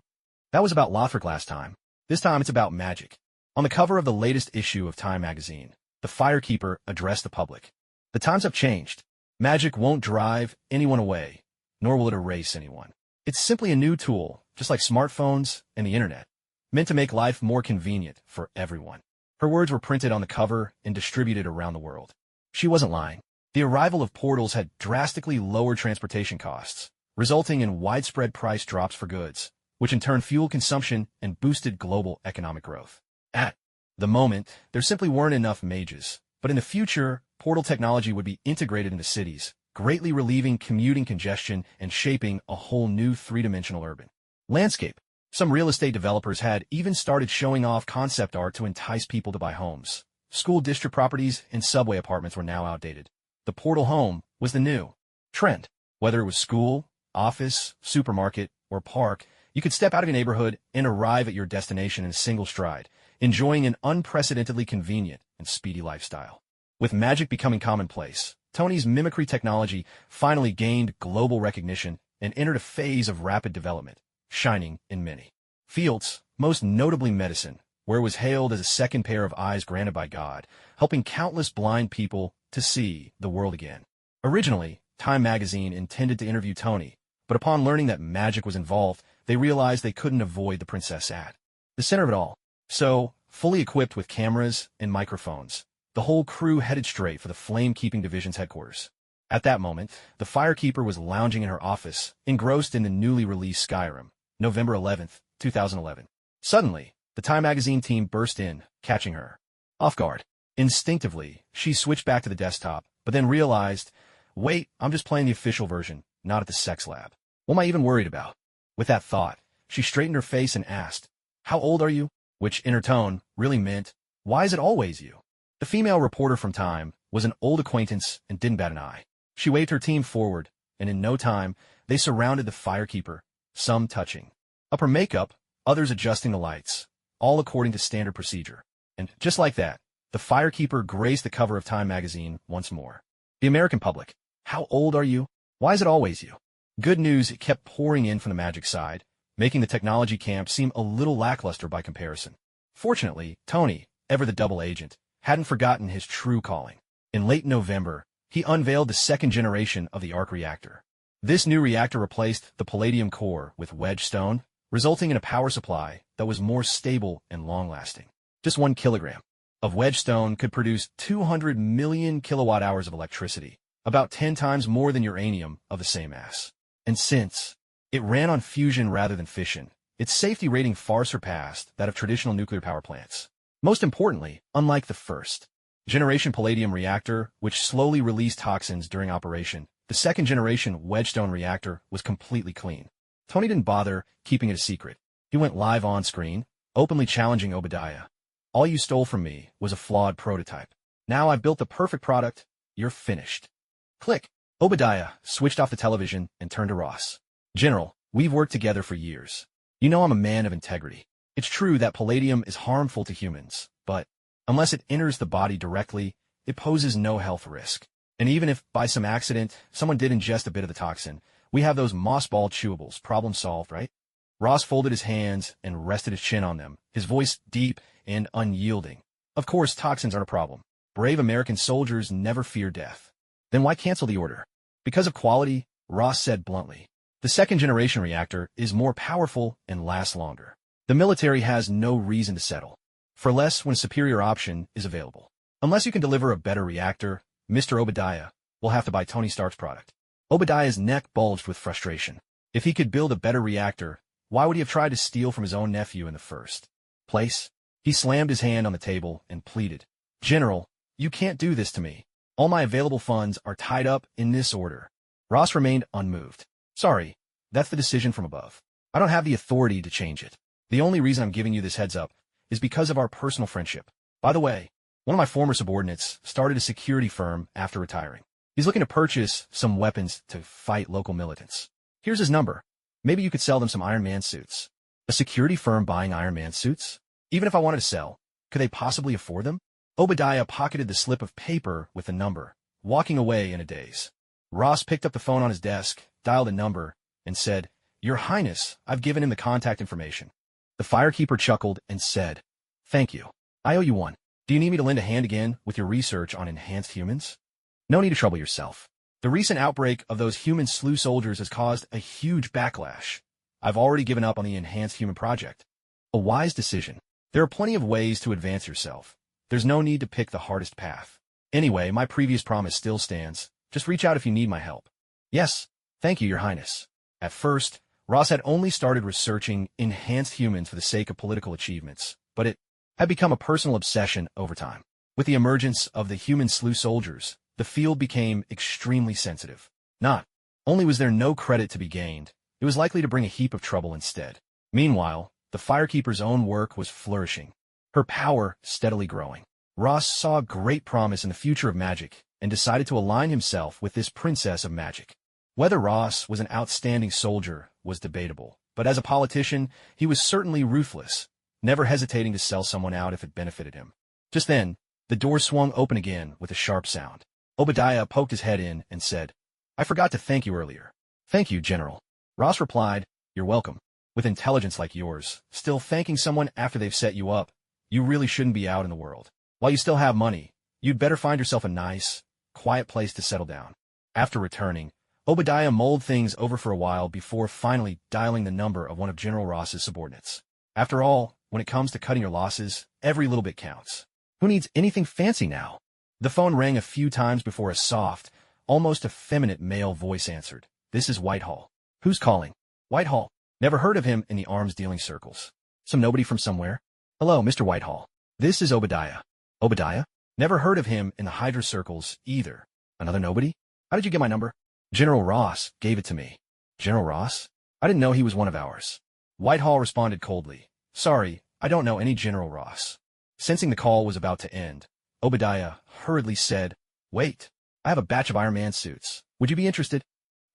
"That was about Lothric last time. This time it's about magic." On the cover of the latest issue of Time Magazine, the firekeeper addressed the public. "The times have changed. Magic won't drive anyone away, nor will it erase anyone. It's simply a new tool, just like smartphones and the internet, meant to make life more convenient for everyone." Her words were printed on the cover and distributed around the world. She wasn't lying. The arrival of portals had drastically lowered transportation costs, resulting in widespread price drops for goods, which in turn fueled consumption and boosted global economic growth. At the moment, there simply weren't enough mages, but in the future, portal technology would be integrated into cities, greatly relieving commuting congestion and shaping a whole new three-dimensional urban landscape. Some real estate developers had even started showing off concept art to entice people to buy homes. School district properties and subway apartments were now outdated. The portal home was the new trend. Whether it was school, office, supermarket, or park, you could step out of your neighborhood and arrive at your destination in a single stride, enjoying an unprecedentedly convenient and speedy lifestyle. With magic becoming commonplace, Tony's mimicry technology finally gained global recognition and entered a phase of rapid development, shining in many fields, most notably medicine, where it was hailed as a second pair of eyes granted by God, helping countless blind people to see the world again. Originally, Time Magazine intended to interview Tony, but upon learning that magic was involved, they realized they couldn't avoid the princess at the center of it all. So, fully equipped with cameras and microphones, the whole crew headed straight for the Flame-Keeping Division's headquarters. At that moment, the firekeeper was lounging in her office, engrossed in the newly released Skyrim, November 11th, 2011. Suddenly, the Time Magazine team burst in, catching her off guard. Instinctively, she switched back to the desktop, but then realized, wait, I'm just playing the official version, not at the sex lab. What am I even worried about? With that thought, she straightened her face and asked, "How old are you?" Which, in her tone, really meant, "Why is it always you?" The female reporter from Time was an old acquaintance and didn't bat an eye. She waved her team forward, and in no time, They surrounded the firekeeper, some touching up her makeup, others adjusting the lights, all according to standard procedure. And just like that, the firekeeper graced the cover of Time magazine once more. The American public. How old are you? Why is it always you? Good news kept pouring in from the magic side, making the technology camp seem a little lackluster by comparison. Fortunately, Tony, ever the double agent, hadn't forgotten his true calling. In late November, he unveiled the second generation of the arc reactor. This new reactor replaced the palladium core with wedge stone, resulting in a power supply that was more stable and long-lasting. Just 1 kilogram of wedge stone could produce 200 million kilowatt-hours of electricity, about 10 times more than uranium of the same mass. And since it ran on fusion rather than fission, its safety rating far surpassed that of traditional nuclear power plants. Most importantly, unlike the first-generation palladium reactor, which slowly released toxins during operation, the second-generation wedgestone reactor was completely clean. Tony didn't bother keeping it a secret. He went live on screen, openly challenging Obadiah. All you stole from me was a flawed prototype. Now I've built the perfect product. You're finished. Click. Obadiah switched off the television and turned to Ross. General, we've worked together for years. You know I'm a man of integrity. It's true that palladium is harmful to humans, but unless it enters the body directly, it poses no health risk. And even if, by some accident, someone did ingest a bit of the toxin, we have those mossball chewables. Problem solved, right? Ross folded his hands and rested his chin on them, his voice deep and unyielding. Of course, toxins aren't a problem. Brave American soldiers never fear death. Then why cancel the order? Because of quality, Ross said bluntly. The second-generation reactor is more powerful and lasts longer. The military has no reason to settle for less when a superior option is available. Unless you can deliver a better reactor, Mr. Obadiah will have to buy Tony Stark's product. Obadiah's neck bulged with frustration. If he could build a better reactor, why would he have tried to steal from his own nephew in the first place? He slammed his hand on the table and pleaded. General, you can't do this to me. All my available funds are tied up in this order. Ross remained unmoved. Sorry, that's the decision from above. I don't have the authority to change it. The only reason I'm giving you this heads up is because of our personal friendship. By the way, one of my former subordinates started a security firm after retiring. He's looking to purchase some weapons to fight local militants. Here's his number. Maybe you could sell them some Iron Man suits. A security firm buying Iron Man suits? Even if I wanted to sell, could they possibly afford them? Obadiah pocketed the slip of paper with the number, walking away in a daze. Ross picked up the phone on his desk, dialed a number, and said, Your Highness, I've given him the contact information. The firekeeper chuckled and said, Thank you. I owe you one. Do you need me to lend a hand again with your research on enhanced humans? No need to trouble yourself. The recent outbreak of those human slew soldiers has caused a huge backlash. I've already given up on the enhanced human project. A wise decision. There are plenty of ways to advance yourself. There's no need to pick the hardest path. Anyway, my previous promise still stands. Just reach out if you need my help. Yes, thank you, Your Highness. At first, Ross had only started researching enhanced humans for the sake of political achievements, but it had become a personal obsession over time. With the emergence of the human slew soldiers, the field became extremely sensitive. Not only was there no credit to be gained, it was likely to bring a heap of trouble instead. Meanwhile, the firekeeper's own work was flourishing, her power steadily growing. Ross saw great promise in the future of magic and decided to align himself with this princess of magic. Whether Ross was an outstanding soldier was debatable, but as a politician, he was certainly ruthless, never hesitating to sell someone out if it benefited him. Just then, the door swung open again with a sharp sound. Obadiah poked his head in and said, I forgot to thank you earlier. Thank you, General. Ross replied, You're welcome. With intelligence like yours, still thanking someone after they've set you up, you really shouldn't be out in the world. While you still have money, you'd better find yourself a nice, quiet place to settle down. After returning, Obadiah mulled things over for a while before finally dialing the number of one of General Ross's subordinates. After all, when it comes to cutting your losses, every little bit counts. Who needs anything fancy now? The phone rang a few times before a soft, almost effeminate male voice answered. This is Whitehall. Who's calling? Whitehall. Never heard of him in the arms-dealing circles. Some nobody from somewhere? Hello, Mr. Whitehall. This is Obadiah. Obadiah? Never heard of him in the Hydra circles either. Another nobody? How did you get my number? General Ross gave it to me. General Ross? I didn't know he was one of ours. Whitehall responded coldly. Sorry, I don't know any General Ross. Sensing the call was about to end, Obadiah hurriedly said, Wait, I have a batch of Iron Man suits. Would you be interested?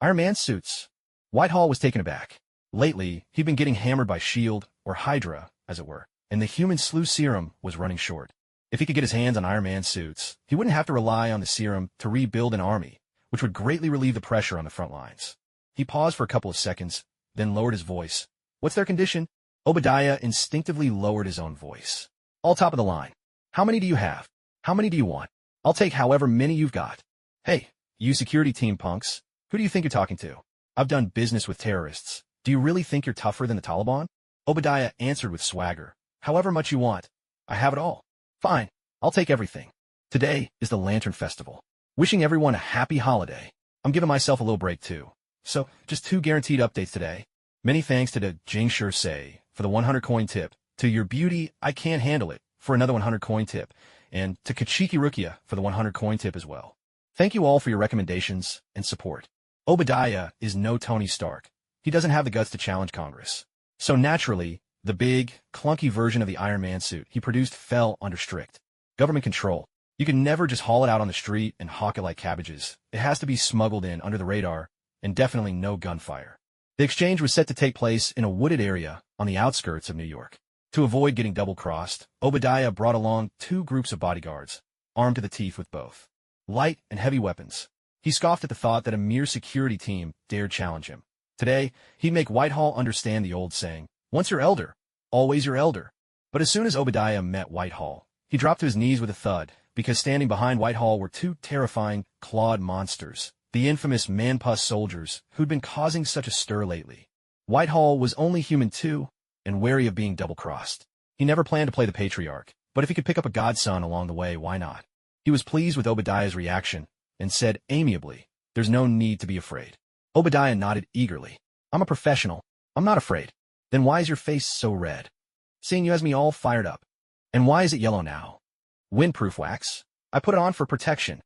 Iron Man suits? Whitehall was taken aback. Lately, he'd been getting hammered by S.H.I.E.L.D., or Hydra, as it were, and the human slew serum was running short. If he could get his hands on Iron Man suits, he wouldn't have to rely on the serum to rebuild an army, which would greatly relieve the pressure on the front lines. He paused for a couple of seconds, then lowered his voice. What's their condition? Obadiah instinctively lowered his own voice. All top of the line. How many do you have? How many do you want? I'll take however many you've got. Hey, you security team punks, who do you think you're talking to? I've done business with terrorists. Do you really think you're tougher than the Taliban? Obadiah answered with swagger. However much you want. I have it all. Fine, I'll take everything. Today is the Lantern Festival. Wishing everyone a happy holiday. I'm giving myself a little break too. So, just 2 guaranteed updates today. Many thanks to the Jing Sure Say for the 100 coin tip, to Your Beauty, I Can't Handle It for another 100 coin tip, and to Kachiki Rukia for the 100 coin tip as well. Thank you all for your recommendations and support. Obadiah is no Tony Stark. He doesn't have the guts to challenge Congress. So naturally, the big, clunky version of the Iron Man suit he produced fell under strict government control. You can never just haul it out on the street and hawk it like cabbages. It has to be smuggled in under the radar, and definitely no gunfire. The exchange was set to take place in a wooded area on the outskirts of New York. To avoid getting double-crossed, Obadiah brought along 2 groups of bodyguards, armed to the teeth with both light and heavy weapons. He scoffed at the thought that a mere security team dared challenge him. Today, he'd make Whitehall understand the old saying, once your elder, always your elder. But as soon as Obadiah met Whitehall, he dropped to his knees with a thud, because standing behind Whitehall were 2 terrifying, clawed monsters, the infamous man-pus soldiers who'd been causing such a stir lately. Whitehall was only human too, and wary of being double-crossed. He never planned to play the patriarch, but if he could pick up a godson along the way, why not? He was pleased with Obadiah's reaction, and said amiably, there's no need to be afraid. Obadiah nodded eagerly. I'm a professional. I'm not afraid. Then why is your face so red? Seeing you has me all fired up. And why is it yellow now? Windproof wax. I put it on for protection.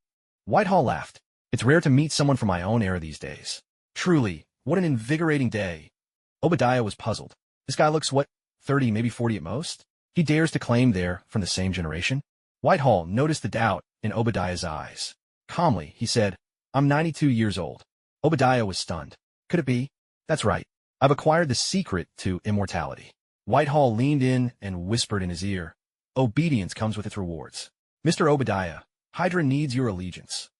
Whitehall laughed. It's rare to meet someone from my own era these days. Truly, what an invigorating day. Obadiah was puzzled. This guy looks, what, 30, maybe 40 at most? He dares to claim they're from the same generation? Whitehall noticed the doubt in Obadiah's eyes. Calmly, he said, I'm 92 years old. Obadiah was stunned. Could it be? That's right. I've acquired the secret to immortality. Whitehall leaned in and whispered in his ear. Obedience comes with its rewards. Mr. Obadiah, Hydra needs your allegiance.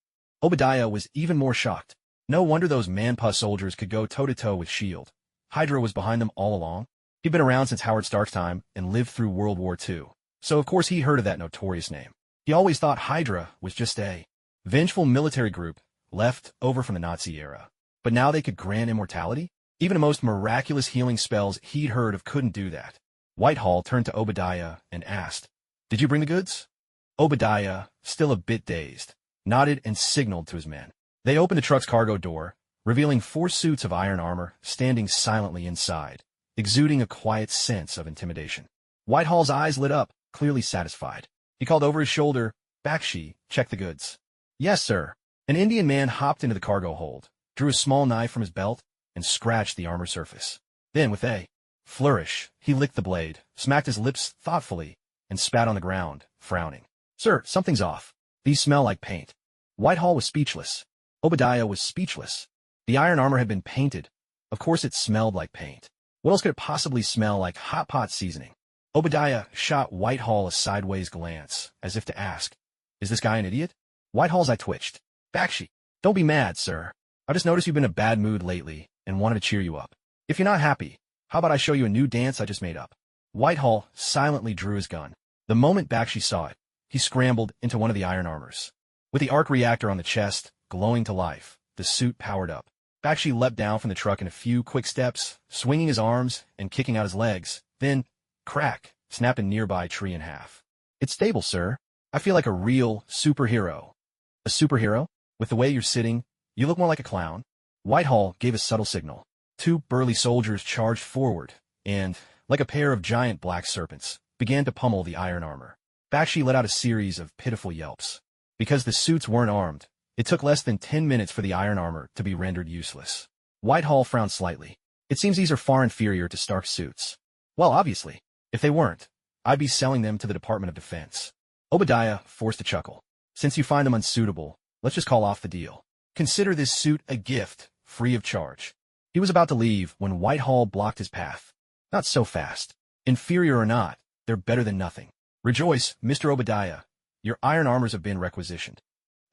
Obadiah was even more shocked. No wonder those man-pus soldiers could go toe-to-toe with S.H.I.E.L.D. Hydra was behind them all along. He'd been around since Howard Stark's time and lived through World War II. So of course he heard of that notorious name. He always thought Hydra was just a vengeful military group left over from the Nazi era. But now they could grant immortality? Even the most miraculous healing spells he'd heard of couldn't do that. Whitehall turned to Obadiah and asked, Did you bring the goods? Obadiah, still a bit dazed, nodded and signaled to his men. They opened the truck's cargo door, revealing 4 suits of iron armor standing silently inside, exuding a quiet sense of intimidation. Whitehall's eyes lit up, clearly satisfied. He called over his shoulder, Bakshi, check the goods. Yes, sir. An Indian man hopped into the cargo hold, drew a small knife from his belt, and scratched the armor surface. Then, with a flourish, he licked the blade, smacked his lips thoughtfully, and spat on the ground, frowning. Sir, something's off. These smell like paint. Whitehall was speechless. Obadiah was speechless. The iron armor had been painted. Of course it smelled like paint. What else could it possibly smell like hot pot seasoning? Obadiah shot Whitehall a sideways glance, as if to ask, Is this guy an idiot? Whitehall's eye twitched. Bakshi, don't be mad, sir. I just noticed you've been in a bad mood lately, and wanted to cheer you up. If you're not happy, how about I show you a new dance I just made up? Whitehall silently drew his gun. The moment Bakshi saw it, he scrambled into one of the iron armors. With the arc reactor on the chest, glowing to life, the suit powered up. Bakshi leapt down from the truck in a few quick steps, swinging his arms and kicking out his legs, then, crack, snapped a nearby tree in half. It's stable, sir. I feel like a real superhero. A superhero? With the way you're sitting, you look more like a clown. Whitehall gave a subtle signal. 2 burly soldiers charged forward, and, like a pair of giant black serpents, began to pummel the iron armor. Bakshi let out a series of pitiful yelps. Because the suits weren't armed, it took less than 10 minutes for the iron armor to be rendered useless. Whitehall frowned slightly. It seems these are far inferior to Stark's suits. Well, obviously. If they weren't, I'd be selling them to the Department of Defense. Obadiah forced a chuckle. Since you find them unsuitable, let's just call off the deal. Consider this suit a gift, free of charge. He He was about to leave when Whitehall blocked his path. Not so fast. Inferior or not, they're better than nothing. Rejoice, Mr. Obadiah. Your iron armors have been requisitioned.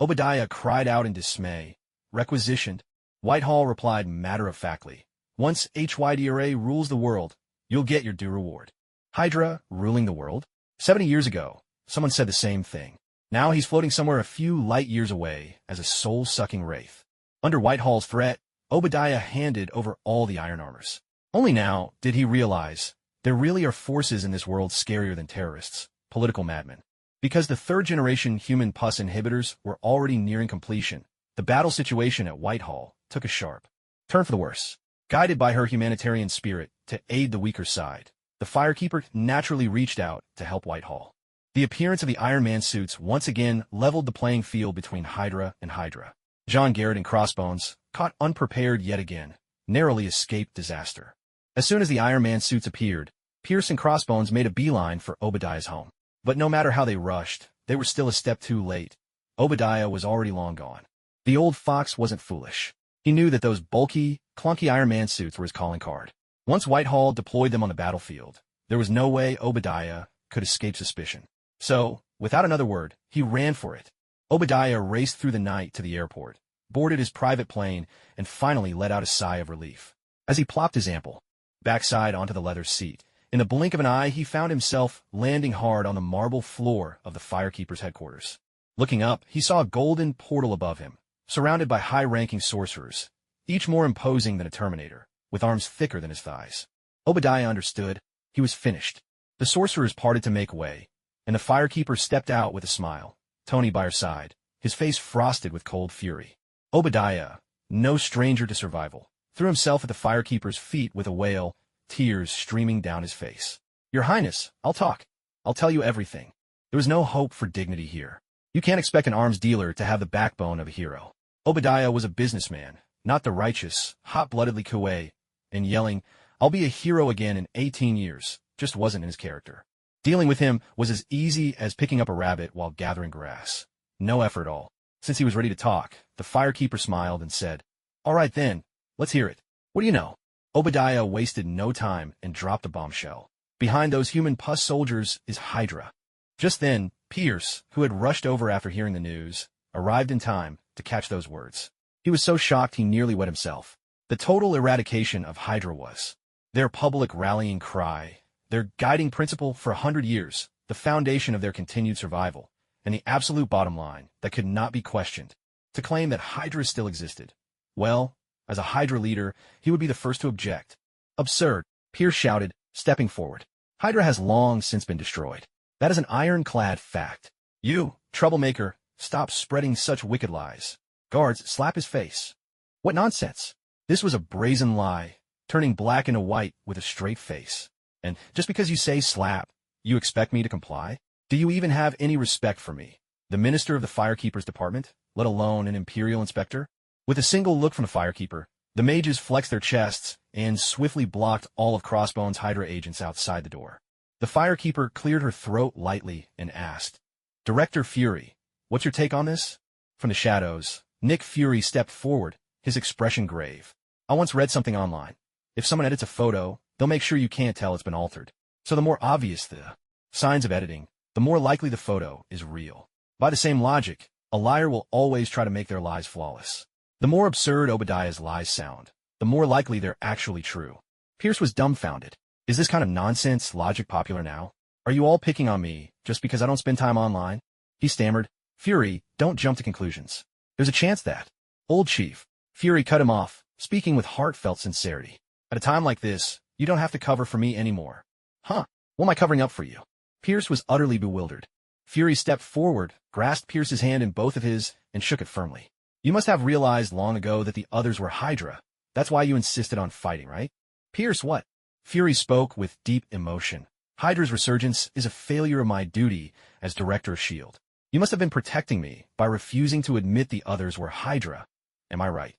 Obadiah cried out in dismay. Requisitioned? Whitehall replied matter-of-factly. Once HYDRA rules the world, you'll get your due reward. Hydra ruling the world? 70 years ago, someone said the same thing. Now he's floating somewhere a few light years away as a soul-sucking wraith. Under Whitehall's threat, Obadiah handed over all the iron armors. Only now did he realize there really are forces in this world scarier than terrorists, political madmen. Because the third-generation human pus inhibitors were already nearing completion, the battle situation at Whitehall took a sharp turn for the worse. Guided by her humanitarian spirit to aid the weaker side, the Firekeeper naturally reached out to help Whitehall. The appearance of the Iron Man suits once again leveled the playing field between Hydra and Hydra. John Garrett and Crossbones, caught unprepared yet again, narrowly escaped disaster. As soon as the Iron Man suits appeared, Pierce and Crossbones made a beeline for Obadiah's home. But no matter how they rushed, they were still a step too late. Obadiah was already long gone. The old fox wasn't foolish. He knew that those bulky, clunky Iron Man suits were his calling card. Once Whitehall deployed them on the battlefield, there was no way Obadiah could escape suspicion. So, without another word, he ran for it. Obadiah raced through the night to the airport, boarded his private plane, and finally let out a sigh of relief. As he plopped his ample backside onto the leather seat, in the blink of an eye he found himself landing hard on the marble floor of the Firekeeper's headquarters. Looking up, he saw a golden portal above him, surrounded by high-ranking sorcerers, each more imposing than a Terminator, with arms thicker than his thighs. Obadiah understood. He was finished. The sorcerers parted to make way, and the Firekeeper stepped out with a smile, Tony by her side, his face frosted with cold fury. Obadiah, no stranger to survival, threw himself at the Firekeeper's feet with a wail, tears streaming down his face. Your Highness, I'll talk. I'll tell you everything. There was no hope for dignity here. You can't expect an arms dealer to have the backbone of a hero. Obadiah was a businessman, not the righteous, hot-bloodedly Kuei, and yelling, I'll be a hero again in 18 years, just wasn't in his character. Dealing with him was as easy as picking up a rabbit while gathering grass. No effort at all. Since he was ready to talk, the Firekeeper smiled and said, All right then, let's hear it. What do you know? Obadiah wasted no time and dropped a bombshell. Behind those human pus soldiers is Hydra. Just then, Pierce, who had rushed over after hearing the news, arrived in time to catch those words. He was so shocked he nearly wet himself. The total eradication of Hydra was their public rallying cry, their guiding principle for 100 years, the foundation of their continued survival, and the absolute bottom line that could not be questioned. To claim that Hydra still existed, well, as a Hydra leader, he would be the first to object. Absurd, Pierce shouted, stepping forward. Hydra has long since been destroyed. That is an ironclad fact. You, troublemaker, stop spreading such wicked lies. Guards, slap his face. What nonsense. This was a brazen lie, turning black into white with a straight face. And just because you say slap, you expect me to comply? Do you even have any respect for me, the minister of the Firekeeper's department, let alone an imperial inspector? With a single look from the Firekeeper, the mages flexed their chests and swiftly blocked all of Crossbones' Hydra agents outside the door. The Firekeeper cleared her throat lightly and asked, Director Fury, what's your take on this? From the shadows, Nick Fury stepped forward, his expression grave. I once read something online. If someone edits a photo, they'll make sure you can't tell it's been altered. So the more obvious the signs of editing, the more likely the photo is real. By the same logic, a liar will always try to make their lies flawless. The more absurd Obadiah's lies sound, the more likely they're actually true. Pierce was dumbfounded. Is this kind of nonsense logic popular now? Are you all picking on me just because I don't spend time online? He stammered. Fury, don't jump to conclusions. There's a chance that. Old Chief. Fury cut him off, speaking with heartfelt sincerity. At a time like this, you don't have to cover for me anymore. Huh? What am I covering up for you? Pierce was utterly bewildered. Fury stepped forward, grasped Pierce's hand in both of his, and shook it firmly. You must have realized long ago that the others were Hydra. That's why you insisted on fighting, right? Pierce, what? Fury spoke with deep emotion. Hydra's resurgence is a failure of my duty as Director of S.H.I.E.L.D. You must have been protecting me by refusing to admit the others were Hydra. Am I right?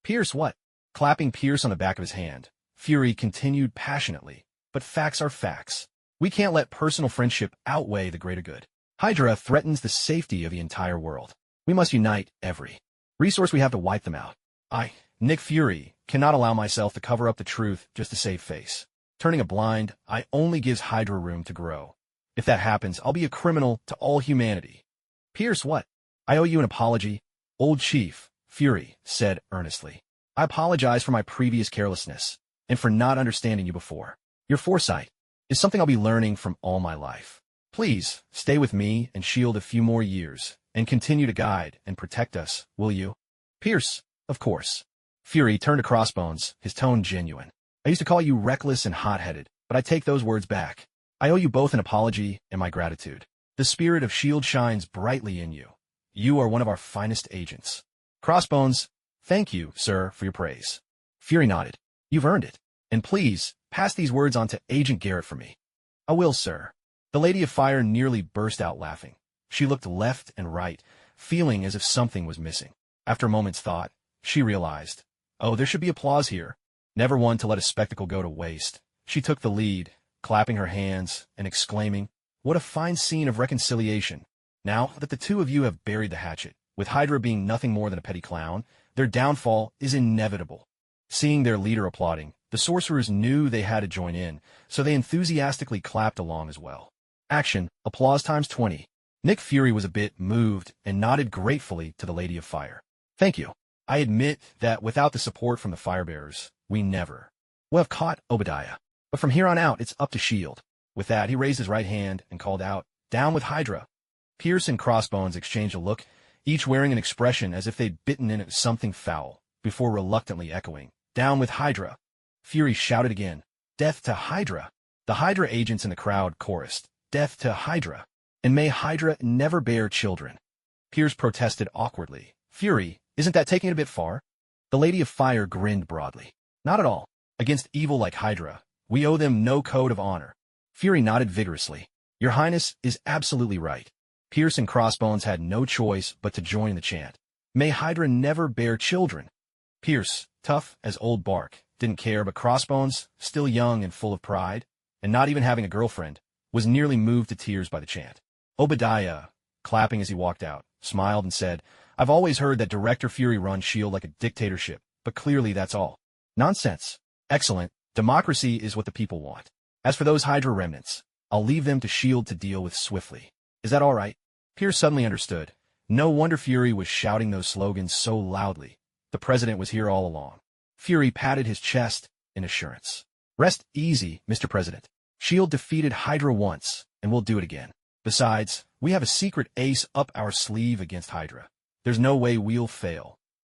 Pierce, what? Clapping Pierce on the back of his hand, Fury continued passionately. But facts are facts. We can't let personal friendship outweigh the greater good. Hydra threatens the safety of the entire world. We must unite every resource we have to wipe them out. Nick Fury cannot allow myself to cover up the truth just to save face. Turning a blind eye only gives Hydra room to grow. If that happens, I'll be a criminal to all humanity. Pierce, what? I owe you an apology. Old Chief, Fury said earnestly. I apologize for my previous carelessness and for not understanding you before. Your foresight is something I'll be learning from all my life. Please stay with me and S.H.I.E.L.D. a few more years and continue to guide and protect us, will you? Pierce, of course. Fury turned to Crossbones, his tone genuine. I used to call you reckless and hot-headed, but I take those words back. I owe you both an apology and my gratitude. The spirit of S.H.I.E.L.D. shines brightly in you. You are one of our finest agents. Crossbones, thank you, sir, for your praise. Fury nodded. You've earned it. And please, pass these words on to Agent Garrett for me. I will, sir. The Lady of Fire nearly burst out laughing. She looked left and right, feeling as if something was missing. After a moment's thought, she realized, oh, there should be applause here. Never one to let a spectacle go to waste. She took the lead, clapping her hands and exclaiming, what a fine scene of reconciliation. Now that the two of you have buried the hatchet, with Hydra being nothing more than a petty clown, their downfall is inevitable. Seeing their leader applauding, the sorcerers knew they had to join in, so they enthusiastically clapped along as well. Action, applause times 20. Nick Fury was a bit moved and nodded gratefully to the Lady of Fire. Thank you. I admit that without the support from the Firebearers, we never would have caught Obadiah. But from here on out, it's up to S.H.I.E.L.D. With that, he raised his right hand and called out, down with Hydra. Pierce and Crossbones exchanged a look, each wearing an expression as if they'd bitten into something foul, before reluctantly echoing, down with Hydra. Fury shouted again, death to Hydra. The Hydra agents in the crowd chorused, death to Hydra. And may Hydra never bear children. Pierce protested awkwardly. Fury, isn't that taking it a bit far? The Lady of Fire grinned broadly. Not at all. Against evil like Hydra, we owe them no code of honor. Fury nodded vigorously. Your Highness is absolutely right. Pierce and Crossbones had no choice but to join the chant. May Hydra never bear children. Pierce, tough as old bark, didn't care, but Crossbones, still young and full of pride, and not even having a girlfriend, was nearly moved to tears by the chant. Obadiah, clapping as he walked out, smiled and said, I've always heard that Director Fury runs S.H.I.E.L.D. like a dictatorship, but clearly that's all. Nonsense. Excellent. Democracy is what the people want. As for those Hydra remnants, I'll leave them to S.H.I.E.L.D. to deal with swiftly. Is that all right? Pierce suddenly understood. No wonder Fury was shouting those slogans so loudly. The president was here all along. Fury patted his chest in assurance. Rest easy, Mr. President. S.H.I.E.L.D. defeated Hydra once, and we'll do it again. Besides, we have a secret ace up our sleeve against Hydra. There's no way we'll fail.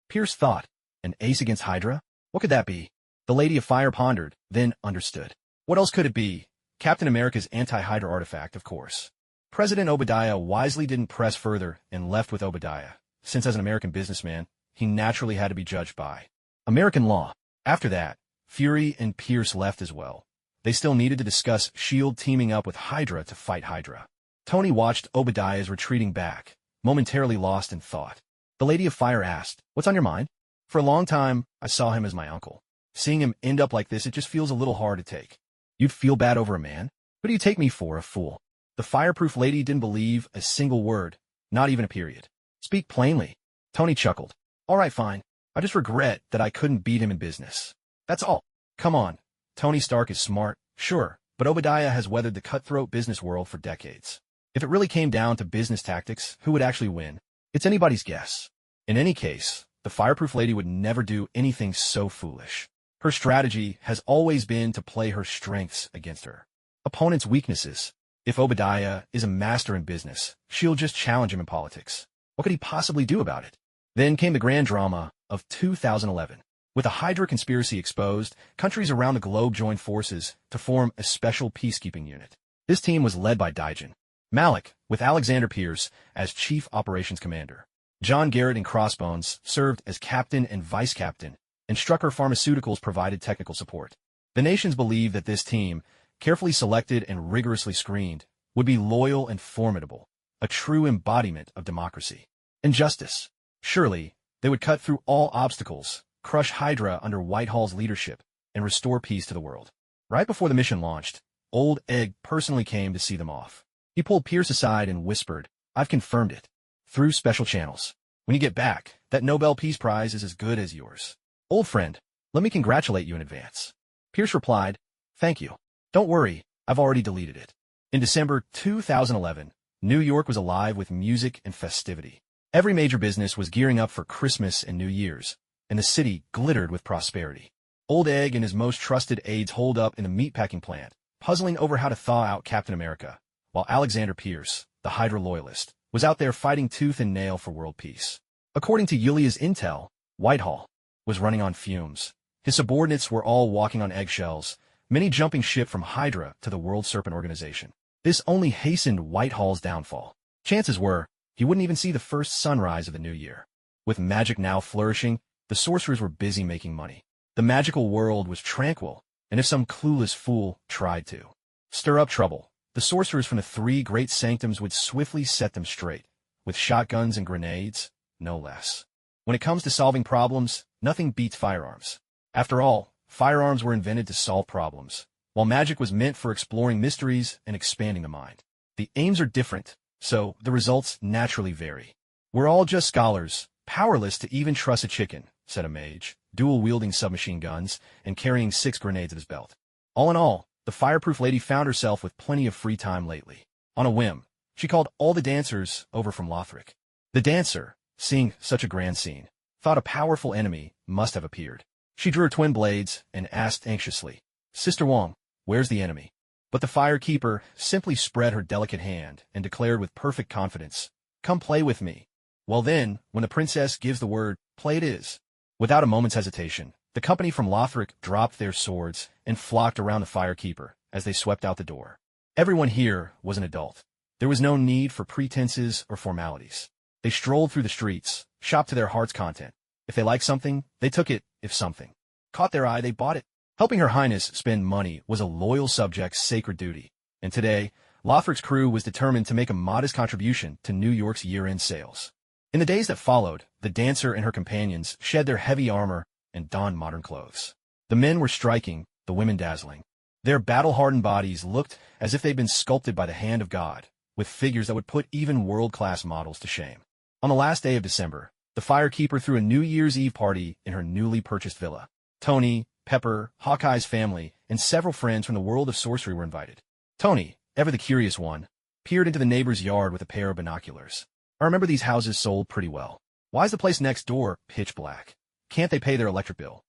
Pierce thought, an ace against Hydra? What could that be? The Lady of Fire pondered, then understood. What else could it be? Captain America's anti-Hydra artifact, of course. President Obadiah wisely didn't press further and left with Obadiah, since as an American businessman, he naturally had to be judged by American law. After that, Fury and Pierce left as well. They still needed to discuss S.H.I.E.L.D. teaming up with Hydra to fight Hydra. Tony watched Obadiah's retreating back, momentarily lost in thought. The Lady of Fire asked, what's on your mind? For a long time, I saw him as my uncle. Seeing him end up like this, it just feels a little hard to take. You'd feel bad over a man? Who do you take me for, a fool? The fireproof lady didn't believe a single word, not even a period. Speak plainly. Tony chuckled. All right, fine. I just regret that I couldn't beat him in business. That's all. Come on. Tony Stark is smart, sure, but Obadiah has weathered the cutthroat business world for decades. If it really came down to business tactics, who would actually win? It's anybody's guess. In any case, the fireproof lady would never do anything so foolish. Her strategy has always been to play her strengths against her opponent's weaknesses. If Obadiah is a master in business, she'll just challenge him in politics. What could he possibly do about it? Then came the grand drama of 2011. With the Hydra conspiracy exposed, countries around the globe joined forces to form a special peacekeeping unit. This team was led by Daijin Malik, with Alexander Pierce as Chief Operations Commander. John Garrett and Crossbones served as Captain and Vice Captain, and Strucker Pharmaceuticals provided technical support. The nations believed that this team, carefully selected and rigorously screened, would be loyal and formidable, a true embodiment of democracy and justice. Surely, they would cut through all obstacles, crush Hydra under Whitehall's leadership, and restore peace to the world. Right before the mission launched, Old Egg personally came to see them off. He pulled Pierce aside and whispered, I've confirmed it. Through special channels. When you get back, that Nobel Peace Prize is as good as yours. Old friend, let me congratulate you in advance. Pierce replied, thank you. Don't worry, I've already deleted it. In December 2011, New York was alive with music and festivity. Every major business was gearing up for Christmas and New Year's, and the city glittered with prosperity. Old Egg and his most trusted aides holed up in the meatpacking plant, puzzling over how to thaw out Captain America, while Alexander Pierce, the Hydra loyalist, was out there fighting tooth and nail for world peace. According to Yulia's intel, Whitehall was running on fumes. His subordinates were all walking on eggshells, many jumping ship from Hydra to the World Serpent Organization. This only hastened Whitehall's downfall. Chances were, he wouldn't even see the first sunrise of the new year. With magic now flourishing, the sorcerers were busy making money. The magical world was tranquil, and if some clueless fool tried to stir up trouble, the sorcerers from the three great sanctums would swiftly set them straight, with shotguns and grenades, no less. When it comes to solving problems, nothing beats firearms. After all, firearms were invented to solve problems, while magic was meant for exploring mysteries and expanding the mind. The aims are different, so the results naturally vary. We're all just scholars, powerless to even trust a chicken, said a mage, dual-wielding submachine guns and carrying 6 grenades at his belt. All in all, the fireproof lady found herself with plenty of free time lately. On a whim, she called all the dancers over from Lothric. The dancer, seeing such a grand scene, thought a powerful enemy must have appeared. She drew her twin blades and asked anxiously, Sister Wong, where's the enemy? But the firekeeper simply spread her delicate hand and declared with perfect confidence, come play with me. Well then, when the princess gives the word, play it is. Without a moment's hesitation, the company from Lothric dropped their swords and flocked around the firekeeper as they swept out the door. Everyone here was an adult. There was no need for pretenses or formalities. They strolled through the streets, shopped to their heart's content. If they liked something, they took it. If something caught their eye, they bought it. Helping Her Highness spend money was a loyal subject's sacred duty, and today, Lothric's crew was determined to make a modest contribution to New York's year-end sales. In the days that followed, the dancer and her companions shed their heavy armor and donned modern clothes. The men were striking, the women dazzling. Their battle-hardened bodies looked as if they'd been sculpted by the hand of God, with figures that would put even world-class models to shame. On the last day of December, the firekeeper threw a New Year's Eve party in her newly purchased villa. Tony, Pepper, Hawkeye's family, and several friends from the world of sorcery were invited. Tony, ever the curious one, peered into the neighbor's yard with a pair of binoculars. I remember these houses sold pretty well. Why is the place next door pitch black? Can't they pay their electric bill?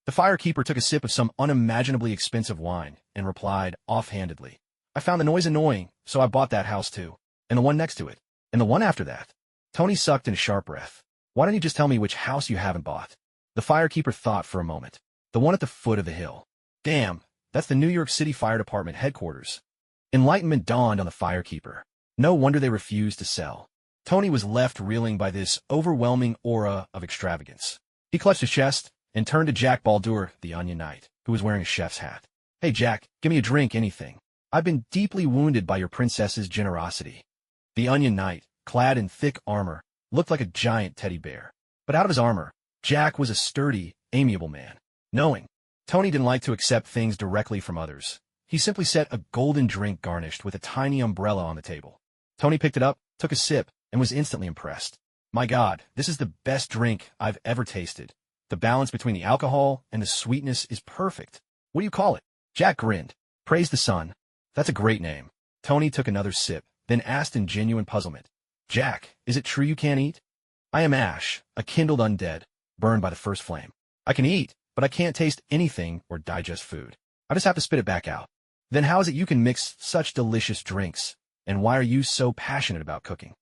The firekeeper took a sip of some unimaginably expensive wine and replied offhandedly, I found the noise annoying, so I bought that house too. And the one next to it. And the one after that. Tony sucked in a sharp breath. Why don't you just tell me which house you haven't bought? The firekeeper thought for a moment. The one at the foot of the hill. Damn, that's the New York City Fire Department headquarters. Enlightenment dawned on the firekeeper. No wonder they refused to sell. Tony was left reeling by this overwhelming aura of extravagance. He clutched his chest and turned to Jack Baldur, the Onion Knight, who was wearing a chef's hat. Hey Jack, give me a drink, anything. I've been deeply wounded by your princess's generosity. The Onion Knight, clad in thick armor, looked like a giant teddy bear. But out of his armor, Jack was a sturdy, amiable man. Knowing Tony didn't like to accept things directly from others, he simply set a golden drink garnished with a tiny umbrella on the table. Tony picked it up, took a sip, and was instantly impressed. My God, this is the best drink I've ever tasted. The balance between the alcohol and the sweetness is perfect. What do you call it? Jack grinned. Praise the sun. That's a great name. Tony took another sip, then asked in genuine puzzlement. Jack, is it true you can't eat? I am ash, a kindled undead, burned by the first flame. I can eat, but I can't taste anything or digest food. I just have to spit it back out. Then how is it you can mix such delicious drinks? And why are you so passionate about cooking?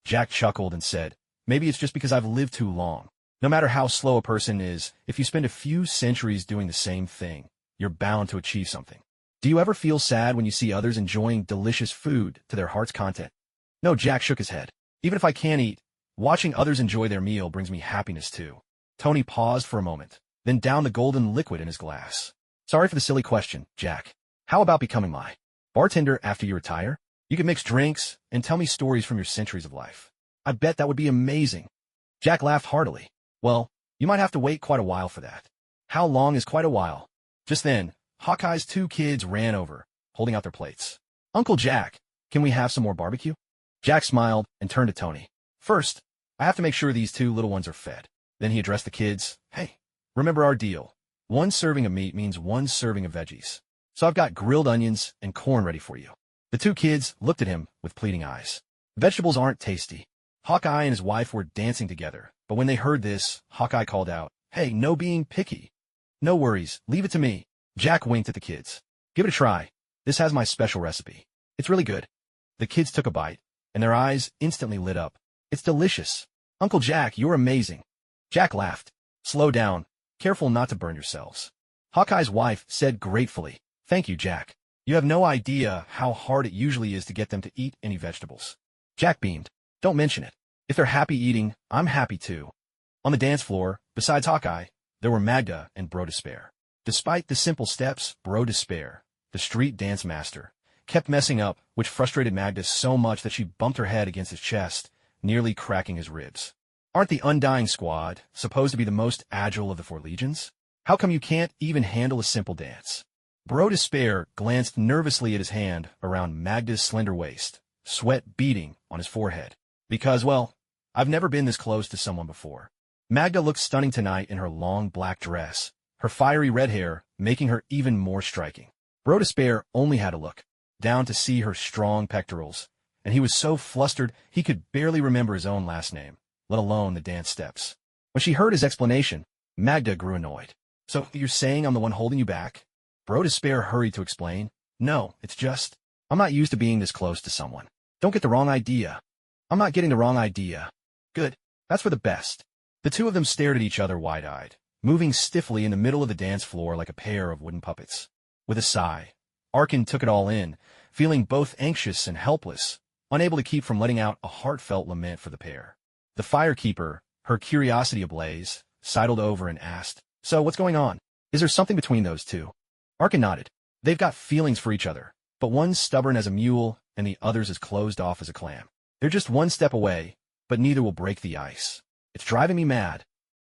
Jack chuckled and said, maybe it's just because I've lived too long. No matter how slow a person is, if you spend a few centuries doing the same thing, you're bound to achieve something. Do you ever feel sad when you see others enjoying delicious food to their heart's content? No, Jack shook his head. Even if I can't eat, watching others enjoy their meal brings me happiness too. Tony paused for a moment, then downed the golden liquid in his glass. Sorry for the silly question, Jack. How about becoming my bartender after you retire? You can mix drinks and tell me stories from your centuries of life. I bet that would be amazing. Jack laughed heartily. Well, you might have to wait quite a while for that. How long is quite a while? Just then, Hawkeye's 2 kids ran over, holding out their plates. Uncle Jack, can we have some more barbecue? Jack smiled and turned to Tony. First, I have to make sure these 2 little ones are fed. Then he addressed the kids. Hey, Remember our deal. 1 serving of meat means 1 serving of veggies. So I've got grilled onions and corn ready for you. The 2 kids looked at him with pleading eyes. Vegetables aren't tasty. Hawkeye and his wife were dancing together, but when they heard this, Hawkeye called out, "Hey, no being picky." "No worries, leave it to me." Jack winked at the kids. "Give it a try. This has my special recipe. It's really good." The kids took a bite, and their eyes instantly lit up. "It's delicious. Uncle Jack, you're amazing." Jack laughed. "Slow down. Careful not to burn yourselves." Hawkeye's wife said gratefully, "Thank you, Jack. You have no idea how hard it usually is to get them to eat any vegetables." Jack beamed. "Don't mention it. If they're happy eating, I'm happy too." On the dance floor, besides Hawkeye, there were Magda and Bro Despair. Despite the simple steps, Bro Despair, the street dance master, kept messing up, which frustrated Magda so much that she bumped her head against his chest, nearly cracking his ribs. "Aren't the Undying Squad supposed to be the most agile of the 4 legions? How come you can't even handle a simple dance?" Bro Despair glanced nervously at his hand around Magda's slender waist, sweat beading on his forehead. "Because, well, I've never been this close to someone before." Magda looked stunning tonight in her long black dress, her fiery red hair making her even more striking. Bro Despair only had to look down to see her strong pectorals, and he was so flustered he could barely remember his own last name, let alone the dance steps. When she heard his explanation, Magda grew annoyed. "So you're saying I'm the one holding you back?" Bro Despair hurried to explain. "No, it's just, I'm not used to being this close to someone. Don't get the wrong idea." "I'm not getting the wrong idea." "Good. That's for the best." The 2 of them stared at each other wide-eyed, moving stiffly in the middle of the dance floor like a pair of wooden puppets. With a sigh, Arkin took it all in, feeling both anxious and helpless, unable to keep from letting out a heartfelt lament for the pair. The firekeeper, her curiosity ablaze, sidled over and asked, "So what's going on? Is there something between those 2? Arkin nodded. "They've got feelings for each other, but one's stubborn as a mule and the other's as closed off as a clam. They're just 1 step away, but neither will break the ice. It's driving me mad."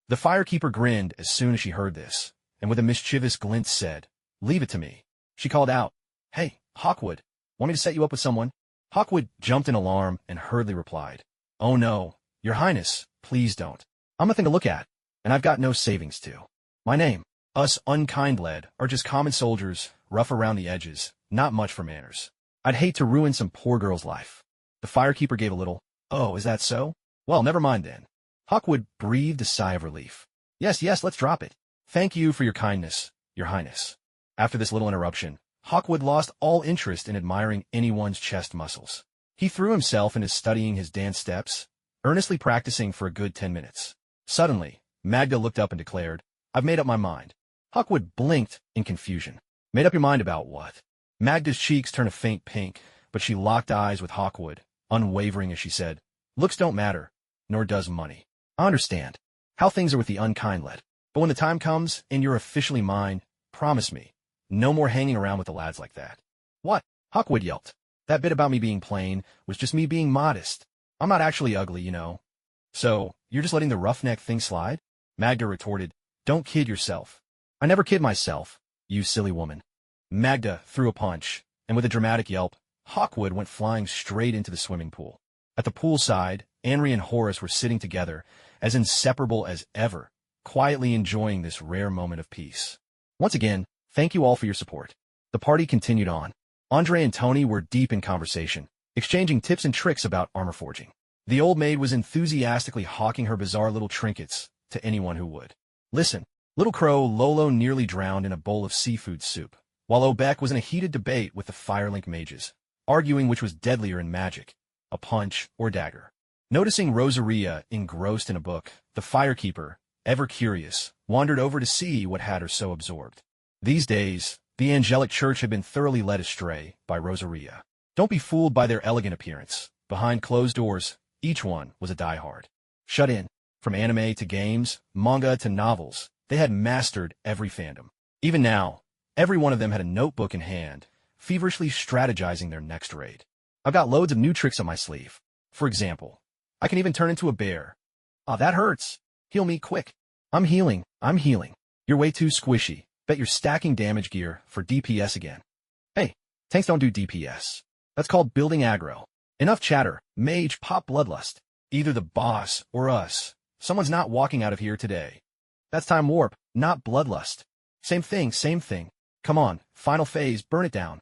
The firekeeper grinned as soon as she heard this, and with a mischievous glint said, "Leave it to me." She called out, "Hey, Hawkwood, want me to set you up with someone?" Hawkwood jumped in alarm and hurriedly replied, "Oh no, Your Highness, please don't. I'm a thing to look at, and I've got no savings to. My name, us unkindled, are just common soldiers, rough around the edges, not much for manners. I'd hate to ruin some poor girl's life." The firekeeper gave a little, "Oh, is that so? Well, never mind then." Hawkwood breathed a sigh of relief. Yes, let's drop it. Thank you for your kindness, Your Highness." After this little interruption, Hawkwood lost all interest in admiring anyone's chest muscles. He threw himself into studying his dance steps, earnestly practicing for a good 10 minutes. Suddenly, Magda looked up and declared, "I've made up my mind." Hawkwood blinked in confusion. "Made up your mind about what?" Magda's cheeks turned a faint pink, but she locked eyes with Hawkwood, unwavering as she said, "Looks don't matter, nor does money. I understand how things are with the unkindled, but when the time comes and you're officially mine, promise me, no more hanging around with the lads like that." "What?" Hawkwood yelped. "That bit about me being plain was just me being modest. I'm not actually ugly, you know." "So, you're just letting the roughneck thing slide?" Magda retorted. "Don't kid yourself." "I never kid myself, you silly woman." Magda threw a punch, and with a dramatic yelp, Hawkwood went flying straight into the swimming pool. At the poolside, Anri and Horace were sitting together, as inseparable as ever, quietly enjoying this rare moment of peace. Once again, thank you all for your support. The party continued on. Andre and Tony were deep in conversation, exchanging tips and tricks about armor forging. The old maid was enthusiastically hawking her bizarre little trinkets to anyone who would listen. Little Crow Lolo nearly drowned in a bowl of seafood soup, while Obek was in a heated debate with the Firelink mages, arguing which was deadlier in magic, a punch or dagger. Noticing Rosaria engrossed in a book, the firekeeper, ever curious, wandered over to see what had her so absorbed. These days, the angelic church had been thoroughly led astray by Rosaria. Don't be fooled by their elegant appearance. Behind closed doors, each one was a diehard. Shut in. From anime to games, manga to novels, they had mastered every fandom. Even now, every one of them had a notebook in hand, feverishly strategizing their next raid. "I've got loads of new tricks up my sleeve. For example, I can even turn into a bear." "Aw, that hurts. Heal me quick." I'm healing. "You're way too squishy. Bet you're stacking damage gear for DPS again." "Hey, tanks don't do DPS. That's called building aggro." "Enough chatter. Mage, pop bloodlust. Either the boss or us. Someone's not walking out of here today." That's time warp, not bloodlust. Same thing, same thing. Come on, final phase, burn it down.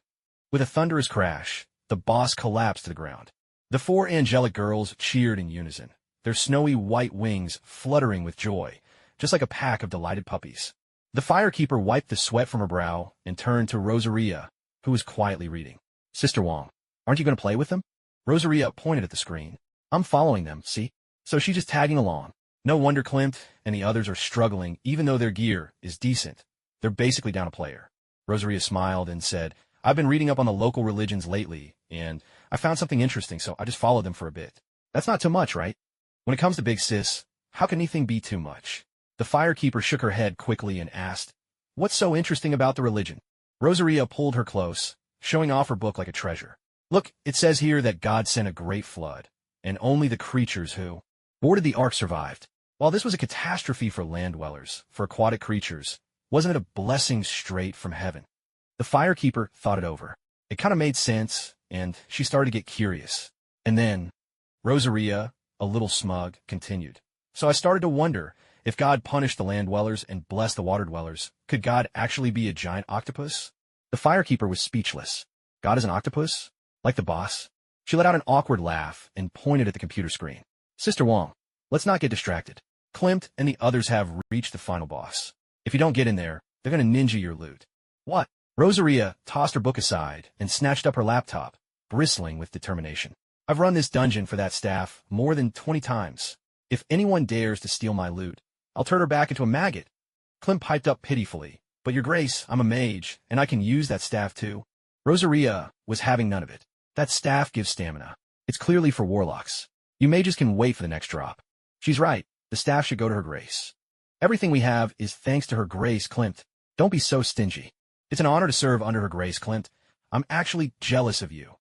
With a thunderous crash, the boss collapsed to the ground. The four angelic girls cheered in unison, their snowy white wings fluttering with joy, just like a pack of delighted puppies. The firekeeper wiped the sweat from her brow and turned to Rosaria, who was quietly reading. Sister Wong, aren't you going to play with them? Rosaria pointed at the screen. I'm following them, see? So she's just tagging along. No wonder Klimt and the others are struggling, even though their gear is decent. They're basically down a player. Rosaria smiled and said, I've been reading up on the local religions lately, and I found something interesting, so I just followed them for a bit. That's not too much, right? When it comes to Big Sis, how can anything be too much? The firekeeper shook her head quickly and asked, What's so interesting about the religion? Rosaria pulled her close, showing off her book like a treasure. Look, it says here that God sent a great flood, and only the creatures who boarded the ark survived. While this was a catastrophe for land dwellers, for aquatic creatures, wasn't it a blessing straight from heaven? The firekeeper thought it over. It kind of made sense, and she started to get curious. And then, Rosaria, a little smug, continued. So I started to wonder, if God punished the land dwellers and blessed the water dwellers, could God actually be a giant octopus? The firekeeper was speechless. God is an octopus? Like the boss? She let out an awkward laugh and pointed at the computer screen. Sister Wong, let's not get distracted. Klimt and the others have reached the final boss. If you don't get in there, they're going to ninja your loot. What? Rosaria tossed her book aside and snatched up her laptop, bristling with determination. I've run this dungeon for that staff more than 20 times. If anyone dares to steal my loot, I'll turn her back into a maggot. Klimt piped up pitifully. But your grace, I'm a mage, and I can use that staff too. Rosaria was having none of it. That staff gives stamina. It's clearly for warlocks. You mages can wait for the next drop. She's right. The staff should go to her grace. Everything we have is thanks to her grace, Klimt. Don't be so stingy. It's an honor to serve under her grace, Klimt. I'm actually jealous of you.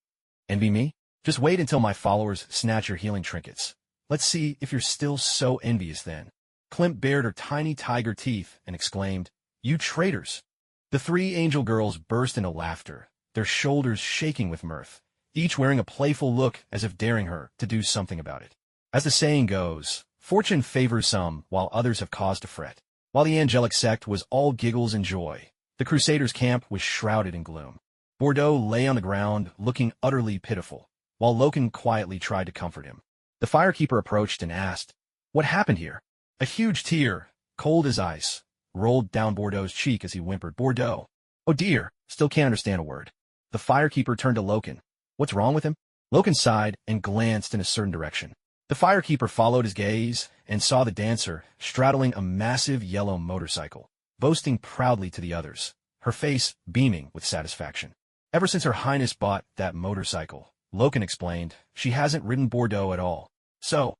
Envy me? Just wait until my followers snatch your healing trinkets. Let's see if you're still so envious then. Klimt bared her tiny tiger teeth and exclaimed, You traitors! The three angel girls burst into laughter, their shoulders shaking with mirth, each wearing a playful look as if daring her to do something about it. As the saying goes, fortune favors some while others have cause to fret. While the angelic sect was all giggles and joy, the Crusaders' camp was shrouded in gloom. Bordeaux lay on the ground, looking utterly pitiful, while Loken quietly tried to comfort him. The firekeeper approached and asked, What happened here? A huge tear, cold as ice, rolled down Bordeaux's cheek as he whimpered, Bordeaux. Oh dear, still can't understand a word. The firekeeper turned to Loken. What's wrong with him? Loken sighed and glanced in a certain direction. The firekeeper followed his gaze and saw the dancer straddling a massive yellow motorcycle, boasting proudly to the others, her face beaming with satisfaction. Ever since Her Highness bought that motorcycle, Loken explained, she hasn't ridden Bordeaux at all. So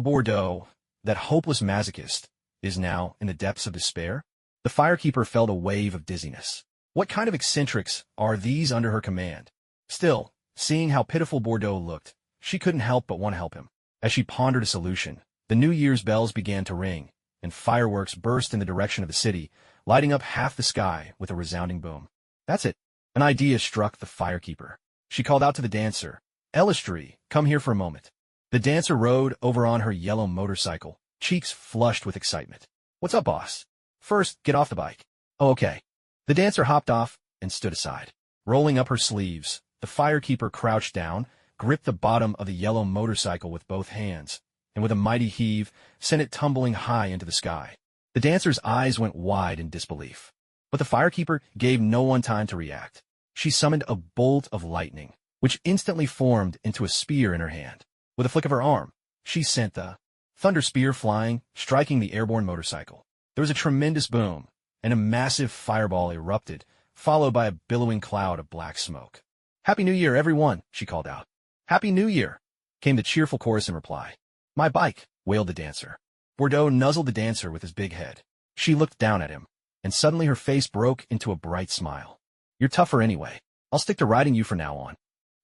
Bordeaux, that hopeless masochist, is now in the depths of despair? The firekeeper felt a wave of dizziness. What kind of eccentrics are these under her command? Still, seeing how pitiful Bordeaux looked, she couldn't help but want to help him. As she pondered a solution, the New Year's bells began to ring, and fireworks burst in the direction of the city, lighting up half the sky with a resounding boom. That's it. An idea struck the firekeeper. She called out to the dancer, Elistry, come here for a moment. The dancer rode over on her yellow motorcycle, cheeks flushed with excitement. What's up, boss? First, get off the bike. Oh, okay. The dancer hopped off and stood aside. Rolling up her sleeves, the firekeeper crouched down, gripped the bottom of the yellow motorcycle with both hands, and with a mighty heave, sent it tumbling high into the sky. The dancer's eyes went wide in disbelief. But the firekeeper gave no one time to react. She summoned a bolt of lightning, which instantly formed into a spear in her hand. With a flick of her arm, she sent the thunder spear flying, striking the airborne motorcycle. There was a tremendous boom, and a massive fireball erupted, followed by a billowing cloud of black smoke. Happy New Year, everyone, she called out. Happy New Year, came the cheerful chorus in reply. My bike, wailed the dancer. Bordeaux nuzzled the dancer with his big head. She looked down at him, and suddenly her face broke into a bright smile. You're tougher anyway. I'll stick to riding you from now on.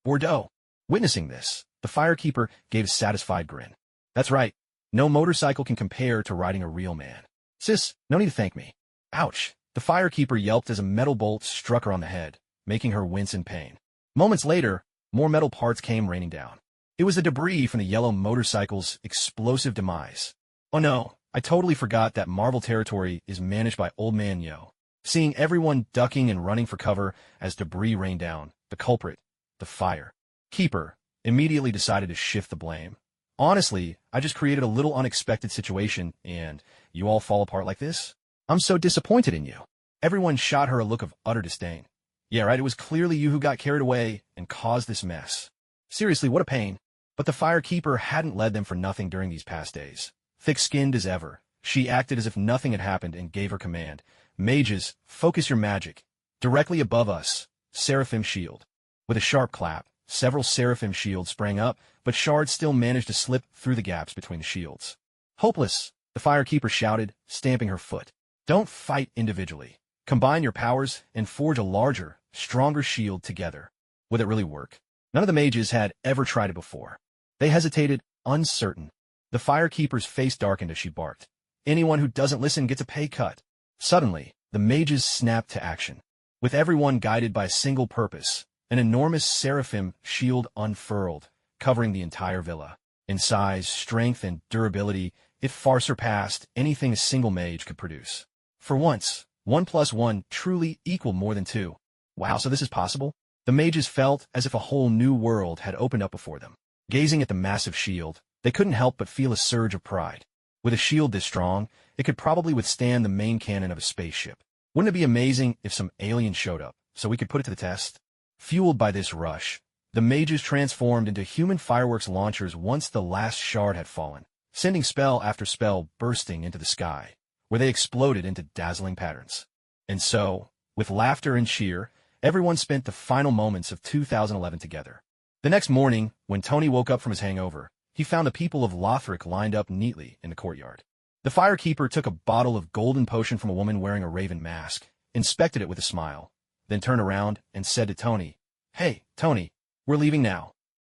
Bordeaux. Witnessing this, the firekeeper gave a satisfied grin. That's right. No motorcycle can compare to riding a real man. Sis, no need to thank me. Ouch. The firekeeper yelped as a metal bolt struck her on the head, making her wince in pain. Moments later, more metal parts came raining down. It was the debris from the yellow motorcycle's explosive demise. Oh no, I totally forgot that Marvel territory is managed by Old Man Yo. Seeing everyone ducking and running for cover as debris rained down, the culprit, the fire keeper, immediately decided to shift the blame. Honestly, I just created a little unexpected situation, and you all fall apart like this? I'm so disappointed in you. Everyone shot her a look of utter disdain. Yeah, right, it was clearly you who got carried away and caused this mess. Seriously, what a pain. But the firekeeper hadn't led them for nothing during these past days. Thick-skinned as ever, she acted as if nothing had happened and gave her command. Mages, focus your magic. Directly above us, Seraphim Shield. With a sharp clap, several Seraphim shields sprang up, but shards still managed to slip through the gaps between the shields. Hopeless, the firekeeper shouted, stamping her foot. Don't fight individually. Combine your powers and forge a larger, stronger shield together. Would it really work? None of the mages had ever tried it before. They hesitated, uncertain. The firekeeper's face darkened as she barked. Anyone who doesn't listen gets a pay cut. Suddenly, the mages snapped to action. With everyone guided by a single purpose, an enormous seraphim shield unfurled, covering the entire villa. In size, strength, and durability, it far surpassed anything a single mage could produce. For once, 1 plus 1 truly equaled more than 2. Wow, so this is possible? The mages felt as if a whole new world had opened up before them. Gazing at the massive shield, they couldn't help but feel a surge of pride. With a shield this strong, it could probably withstand the main cannon of a spaceship. Wouldn't it be amazing if some alien showed up, so we could put it to the test? Fueled by this rush, the mages transformed into human fireworks launchers once the last shard had fallen, sending spell after spell bursting into the sky, where they exploded into dazzling patterns. And so, with laughter and cheer, everyone spent the final moments of 2011 together. The next morning, when Tony woke up from his hangover, he found the people of Lothric lined up neatly in the courtyard. The firekeeper took a bottle of golden potion from a woman wearing a raven mask, inspected it with a smile, then turned around and said to Tony, "Hey, Tony, we're leaving now."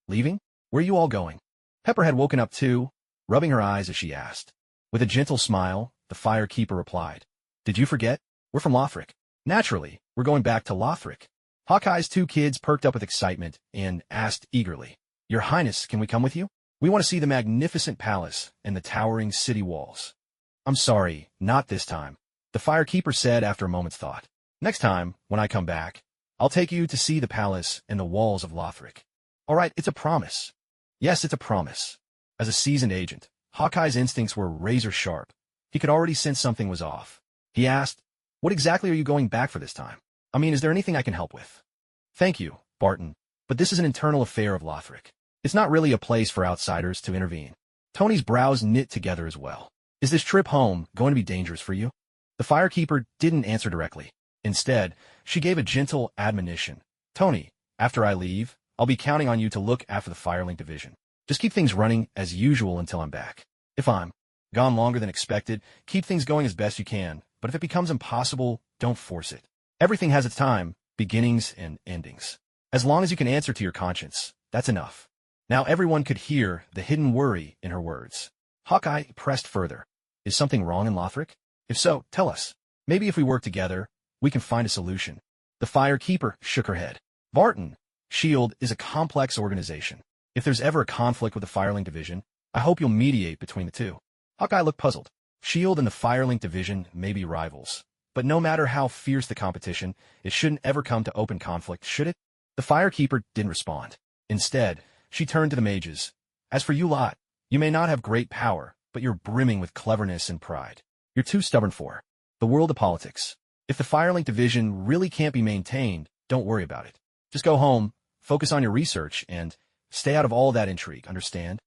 "Leaving? Where are you all going?" Pepper had woken up too, rubbing her eyes as she asked. With a gentle smile, the firekeeper replied, "Did you forget? We're from Lothric. Naturally, we're going back to Lothric." Hawkeye's 2 kids perked up with excitement and asked eagerly, "Your Highness, can we come with you? We want to see the magnificent palace and the towering city walls." "I'm sorry, not this time," the firekeeper said after a moment's thought. "Next time, when I come back, I'll take you to see the palace and the walls of Lothric." "All right, it's a promise." "Yes, it's a promise." As a seasoned agent, Hawkeye's instincts were razor sharp. He could already sense something was off. He asked, "What exactly are you going back for this time? I mean, is there anything I can help with?" "Thank you, Barton, but this is an internal affair of Lothric. It's not really a place for outsiders to intervene." Tony's brows knit together as well. "Is this trip home going to be dangerous for you?" The firekeeper didn't answer directly. Instead, she gave a gentle admonition. "Tony, after I leave, I'll be counting on you to look after the Firelink division. Just keep things running as usual until I'm back. If I'm gone longer than expected, keep things going as best you can, but if it becomes impossible, don't force it. Everything has its time, beginnings and endings. As long as you can answer to your conscience, that's enough." Now everyone could hear the hidden worry in her words. Hawkeye pressed further. "Is something wrong in Lothric? If so, tell us. Maybe if we work together, we can find a solution." The firekeeper shook her head. "Barton, S.H.I.E.L.D. is a complex organization. If there's ever a conflict with the Firelink division, I hope you'll mediate between the two." Hawkeye looked puzzled. S.H.I.E.L.D. and the Firelink division may be rivals, but no matter how fierce the competition, it shouldn't ever come to open conflict, should it? The firekeeper didn't respond. Instead, she turned to the mages. "As for you lot, you may not have great power, but you're brimming with cleverness and pride. You're too stubborn for the world of politics. If the Firelink division really can't be maintained, don't worry about it. Just go home, focus on your research, and stay out of all that intrigue, understand?"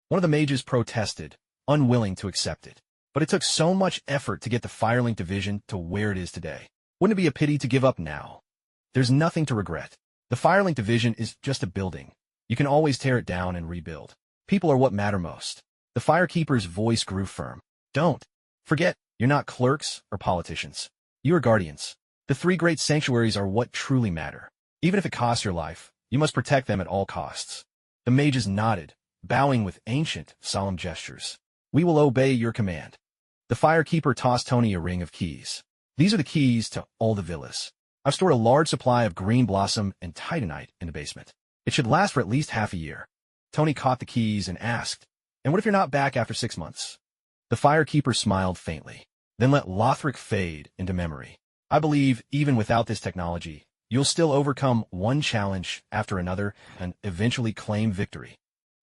One of the mages protested, unwilling to accept it. But it took so much effort to get the Firelink division to where it is today. Wouldn't it be a pity to give up now? There's nothing to regret. The Firelink division is just a building. You can always tear it down and rebuild. People are what matter most. The firekeeper's voice grew firm. "Don't forget, you're not clerks or politicians. You are guardians. The 3 great sanctuaries are what truly matter. Even if it costs your life, you must protect them at all costs." The mages nodded, bowing with ancient, solemn gestures. "We will obey your command." The firekeeper tossed Tony a ring of keys. "These are the keys to all the villas. I've stored a large supply of green blossom and titanite in the basement. It should last for at least half a year." Tony caught the keys and asked, "And what if you're not back after 6 months?" The firekeeper smiled faintly, then let Lothric fade into memory. I believe, even without this technology, you'll still overcome one challenge after another and eventually claim victory.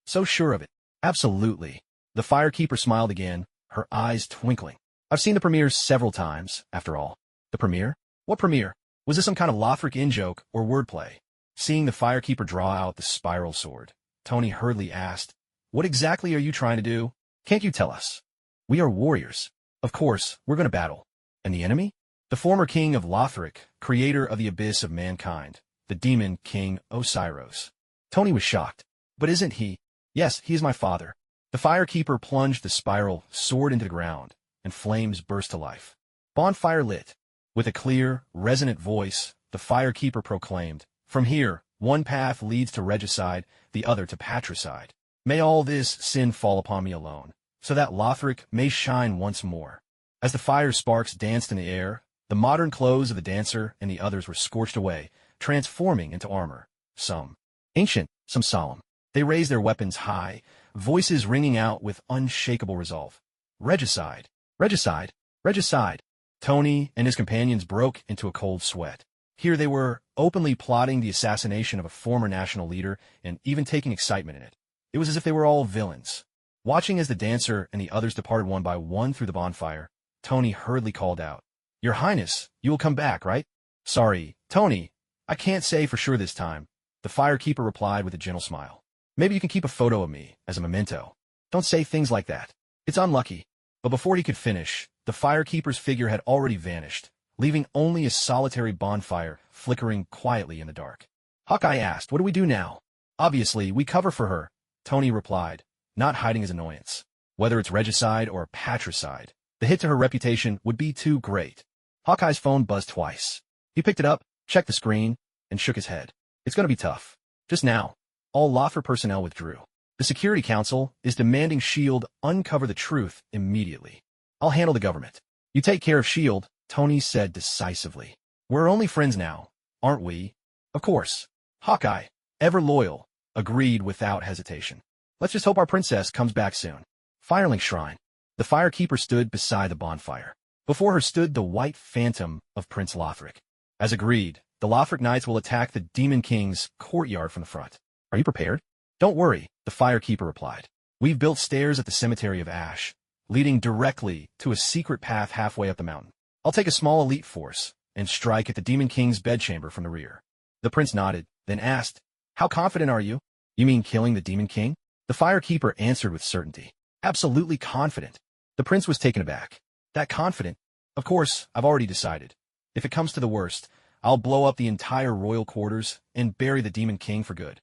So sure of it. Absolutely. The firekeeper smiled again, her eyes twinkling. I've seen the premiere several times, after all. The premiere? What premiere? Was this some kind of Lothric in-joke or wordplay? Seeing the firekeeper draw out the spiral sword, Tony hurriedly asked, "What exactly are you trying to do? Can't you tell us?" "We are warriors. Of course, we're going to battle." "And the enemy?" "The former king of Lothric, creator of the abyss of mankind, the demon king Osiris." Tony was shocked. "But isn't he?" "Yes, he is my father." The firekeeper plunged the spiral sword into the ground, and flames burst to life. Bonfire lit. With a clear, resonant voice, the firekeeper proclaimed, "From here, one path leads to regicide, the other to patricide. May all this sin fall upon me alone, so that Lothric may shine once more." As the fire sparks danced in the air, the modern clothes of the dancer and the others were scorched away, transforming into armor, some ancient, some solemn. They raised their weapons high, voices ringing out with unshakable resolve. "Regicide! Regicide! Regicide!" Tony and his companions broke into a cold sweat. Here they were, openly plotting the assassination of a former national leader and even taking excitement in it. It was as if they were all villains. Watching as the dancer and the others departed one by one through the bonfire, Tony hurriedly called out, "Your Highness, you will come back, right?" "Sorry, Tony, I can't say for sure this time," the firekeeper replied with a gentle smile. "Maybe you can keep a photo of me as a memento." "Don't say things like that. It's unlucky." But before he could finish, the firekeeper's figure had already vanished, leaving only a solitary bonfire flickering quietly in the dark. Hawkeye asked, "What do we do now?" "Obviously, we cover for her," Tony replied, not hiding his annoyance. "Whether it's regicide or patricide, the hit to her reputation would be too great." Hawkeye's phone buzzed twice. He picked it up, checked the screen, and shook his head. "It's going to be tough." Just now, all Lothric personnel withdrew. "The Security Council is demanding S.H.I.E.L.D. uncover the truth immediately." "I'll handle the government." "You take care of S.H.I.E.L.D., Tony said decisively. "We're only friends now, aren't we?" "Of course." Hawkeye, ever loyal, agreed without hesitation. "Let's just hope our princess comes back soon." Firelink Shrine. The firekeeper stood beside the bonfire. Before her stood the white phantom of Prince Lothric. As agreed, the Lothric Knights will attack the Demon King's courtyard from the front. "Are you prepared?" "Don't worry," the firekeeper replied. "We've built stairs at the Cemetery of Ash, leading directly to a secret path halfway up the mountain. I'll take a small elite force and strike at the Demon King's bedchamber from the rear." The prince nodded, then asked, "How confident are you?" "You mean killing the Demon King?" The firekeeper answered with certainty. "Absolutely confident." The prince was taken aback. "That confident?" "Of course, I've already decided. If it comes to the worst, I'll blow up the entire royal quarters and bury the Demon King for good."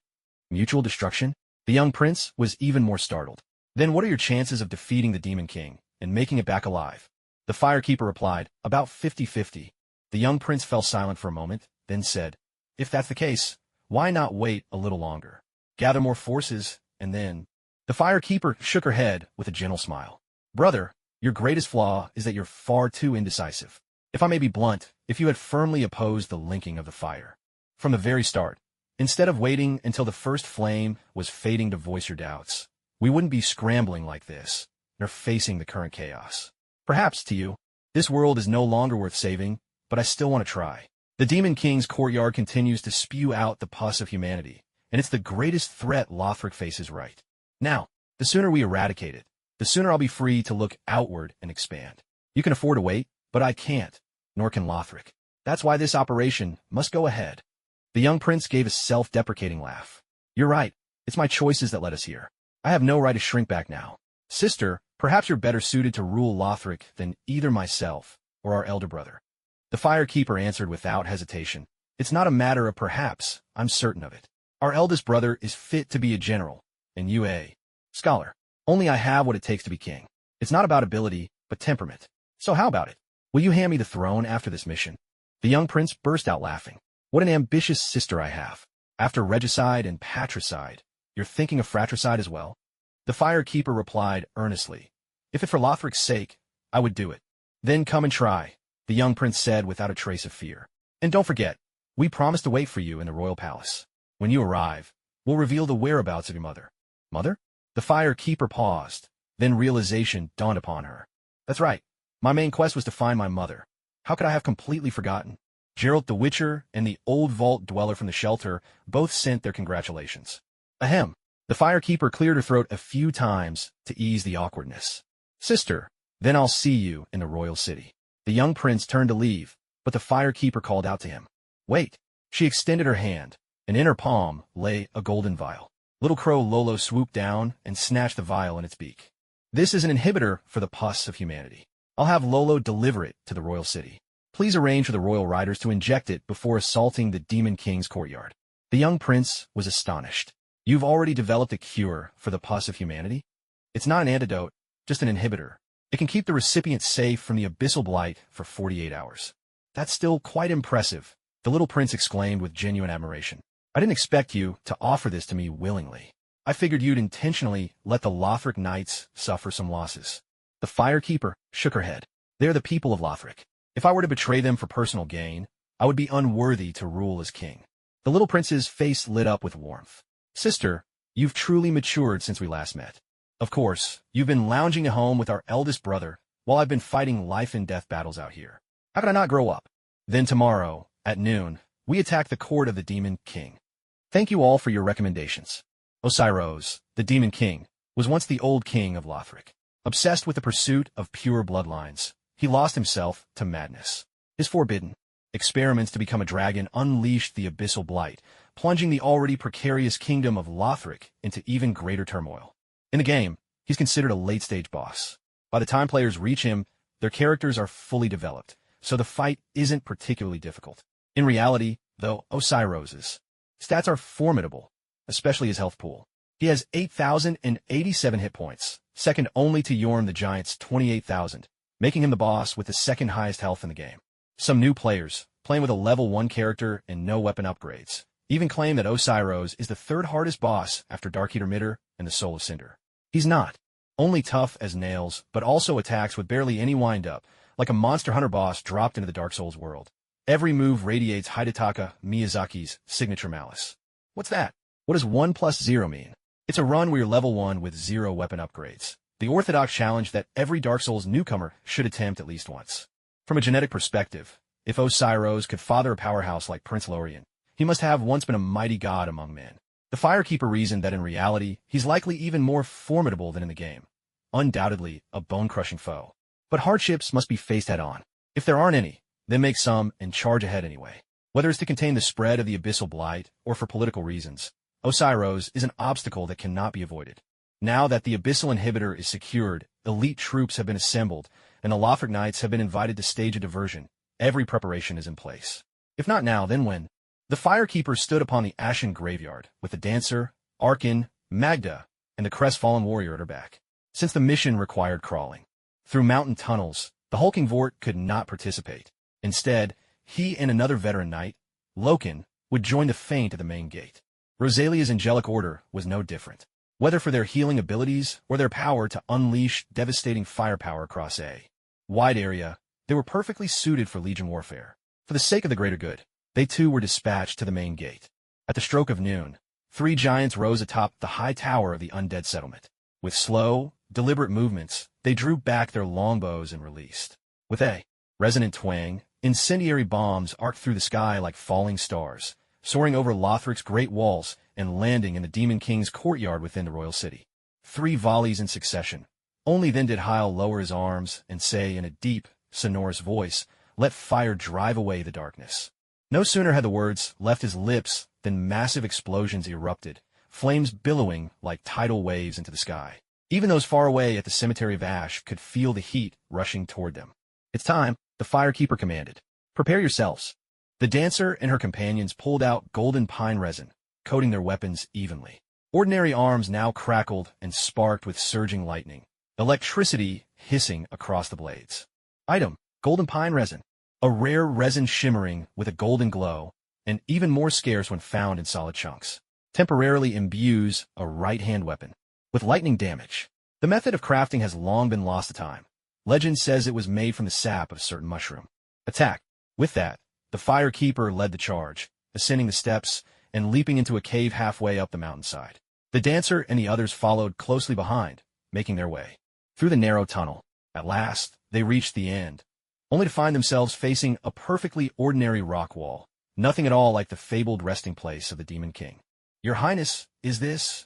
"Mutual destruction?" The young prince was even more startled. "Then what are your chances of defeating the Demon King and making it back alive?" The firekeeper replied, "About 50-50. The young prince fell silent for a moment, then said, "If that's the case, why not wait a little longer? Gather more forces, and then—" The firekeeper shook her head with a gentle smile. "Brother, your greatest flaw is that you're far too indecisive. If I may be blunt, if you had firmly opposed the linking of the fire from the very start, instead of waiting until the first flame was fading to voice your doubts, we wouldn't be scrambling like this, nor facing the current chaos. Perhaps, to you, this world is no longer worth saving, but I still want to try. The Demon King's courtyard continues to spew out the pus of humanity, and it's the greatest threat Lothric faces right now. The sooner we eradicate it, the sooner I'll be free to look outward and expand. You can afford to wait, but I can't, nor can Lothric. That's why this operation must go ahead." The young prince gave a self-deprecating laugh. "You're right. It's my choices that led us here. I have no right to shrink back now. Sister, perhaps you're better suited to rule Lothric than either myself or our elder brother." The firekeeper answered without hesitation. "It's not a matter of perhaps, I'm certain of it. Our eldest brother is fit to be a general, and you a scholar. Only I have what it takes to be king. It's not about ability, but temperament. So how about it? Will you hand me the throne after this mission?" The young prince burst out laughing. "What an ambitious sister I have. After regicide and patricide, you're thinking of fratricide as well?" The firekeeper replied earnestly. "If it for Lothric's sake, I would do it." "Then come and try," the young prince said without a trace of fear. "And don't forget, we promised to wait for you in the royal palace. When you arrive, we'll reveal the whereabouts of your mother." "Mother?" The firekeeper paused, Then realization dawned upon her. That's right. My main quest was to find my mother. How could I have completely forgotten? Geralt the Witcher and the old vault dweller from the shelter both sent their congratulations. Ahem. The firekeeper cleared her throat a few times to ease the awkwardness. Sister, then I'll see you in the royal city. The young prince turned to leave, but the firekeeper called out to him. Wait. She extended her hand, and in her palm lay a golden vial. Little Crow Lolo swooped down and snatched the vial in its beak. This is an inhibitor for the pus of humanity. I'll have Lolo deliver it to the royal city. Please arrange for the royal riders to inject it before assaulting the Demon King's courtyard. The young prince was astonished. You've already developed a cure for the pus of humanity? It's not an antidote, just an inhibitor. It can keep the recipient safe from the abyssal blight for 48 hours. That's still quite impressive, the little prince exclaimed with genuine admiration. I didn't expect you to offer this to me willingly. I figured you'd intentionally let the Lothric Knights suffer some losses. The firekeeper shook her head. They're the people of Lothric. If I were to betray them for personal gain, I would be unworthy to rule as king. The little prince's face lit up with warmth. Sister, you've truly matured since we last met. Of course, you've been lounging at home with our eldest brother, while I've been fighting life-and-death battles out here. How could I not grow up? Then tomorrow, at noon, we attack the court of the Demon King. Thank you all for your recommendations. Osiros, the Demon King, was once the old king of Lothric. Obsessed with the pursuit of pure bloodlines, he lost himself to madness. His forbidden experiments to become a dragon unleashed the abyssal blight, plunging the already precarious kingdom of Lothric into even greater turmoil. In the game, he's considered a late-stage boss. By the time players reach him, their characters are fully developed, so the fight isn't particularly difficult. In reality, though, Osiros' stats are formidable, especially his health pool. He has 8,087 hit points, second only to Yorm the Giant's 28,000, making him the boss with the second highest health in the game. Some new players, playing with a level 1 character and no weapon upgrades, even claim that Osiros is the third hardest boss after Darkeater Mitter and the Soul of Cinder. He's not only tough as nails, but also attacks with barely any wind-up, like a Monster Hunter boss dropped into the Dark Souls world. Every move radiates Hidetaka Miyazaki's signature malice. What's that? What does 1 plus 0 mean? It's a run where you're level 1 with 0 weapon upgrades. The orthodox challenge that every Dark Souls newcomer should attempt at least once. From a genetic perspective, if Osiros could father a powerhouse like Prince Lorien, he must have once been a mighty god among men. The Firekeeper reasoned that in reality, he's likely even more formidable than in the game. Undoubtedly, a bone-crushing foe. But hardships must be faced head-on. If there aren't any, then make some and charge ahead anyway. Whether it's to contain the spread of the abyssal blight or for political reasons, Osiros is an obstacle that cannot be avoided. Now that the abyssal inhibitor is secured, elite troops have been assembled, and the Lothric Knights have been invited to stage a diversion. Every preparation is in place. If not now, then when? The Firekeeper stood upon the ashen graveyard, with the Dancer, Arkin, Magda, and the crestfallen warrior at her back. Since the mission required crawling through mountain tunnels, the hulking Vort could not participate. Instead, he and another veteran knight, Loken, would join the feint at the main gate. Rosalia's angelic order was no different. Whether for their healing abilities or their power to unleash devastating firepower across a wide area, they were perfectly suited for Legion warfare. For the sake of the greater good, they too were dispatched to the main gate. At the stroke of noon, 3 giants rose atop the high tower of the undead settlement. With slow, deliberate movements, they drew back their longbows and released. With a resonant twang, incendiary bombs arced through the sky like falling stars, soaring over Lothric's great walls and landing in the Demon King's courtyard within the royal city. 3 volleys in succession. Only then did Hyle lower his arms and say in a deep, sonorous voice, "Let fire drive away the darkness." No sooner had the words left his lips than massive explosions erupted, flames billowing like tidal waves into the sky. Even those far away at the Cemetery of Ash could feel the heat rushing toward them. "It's time," the Firekeeper commanded. "Prepare yourselves." The Dancer and her companions pulled out golden pine resin, coating their weapons evenly. Ordinary arms now crackled and sparked with surging lightning, electricity hissing across the blades. Item: golden pine resin. A rare resin shimmering with a golden glow, and even more scarce when found in solid chunks. Temporarily imbues a right-hand weapon with lightning damage. The method of crafting has long been lost to time. Legend says it was made from the sap of a certain mushroom. Attack. With that, the Firekeeper led the charge, ascending the steps and leaping into a cave halfway up the mountainside. The Dancer and the others followed closely behind, making their way. through the narrow tunnel. At last, they reached the end, only to find themselves facing a perfectly ordinary rock wall, nothing at all like the fabled resting place of the Demon King. "Your Highness, is this?"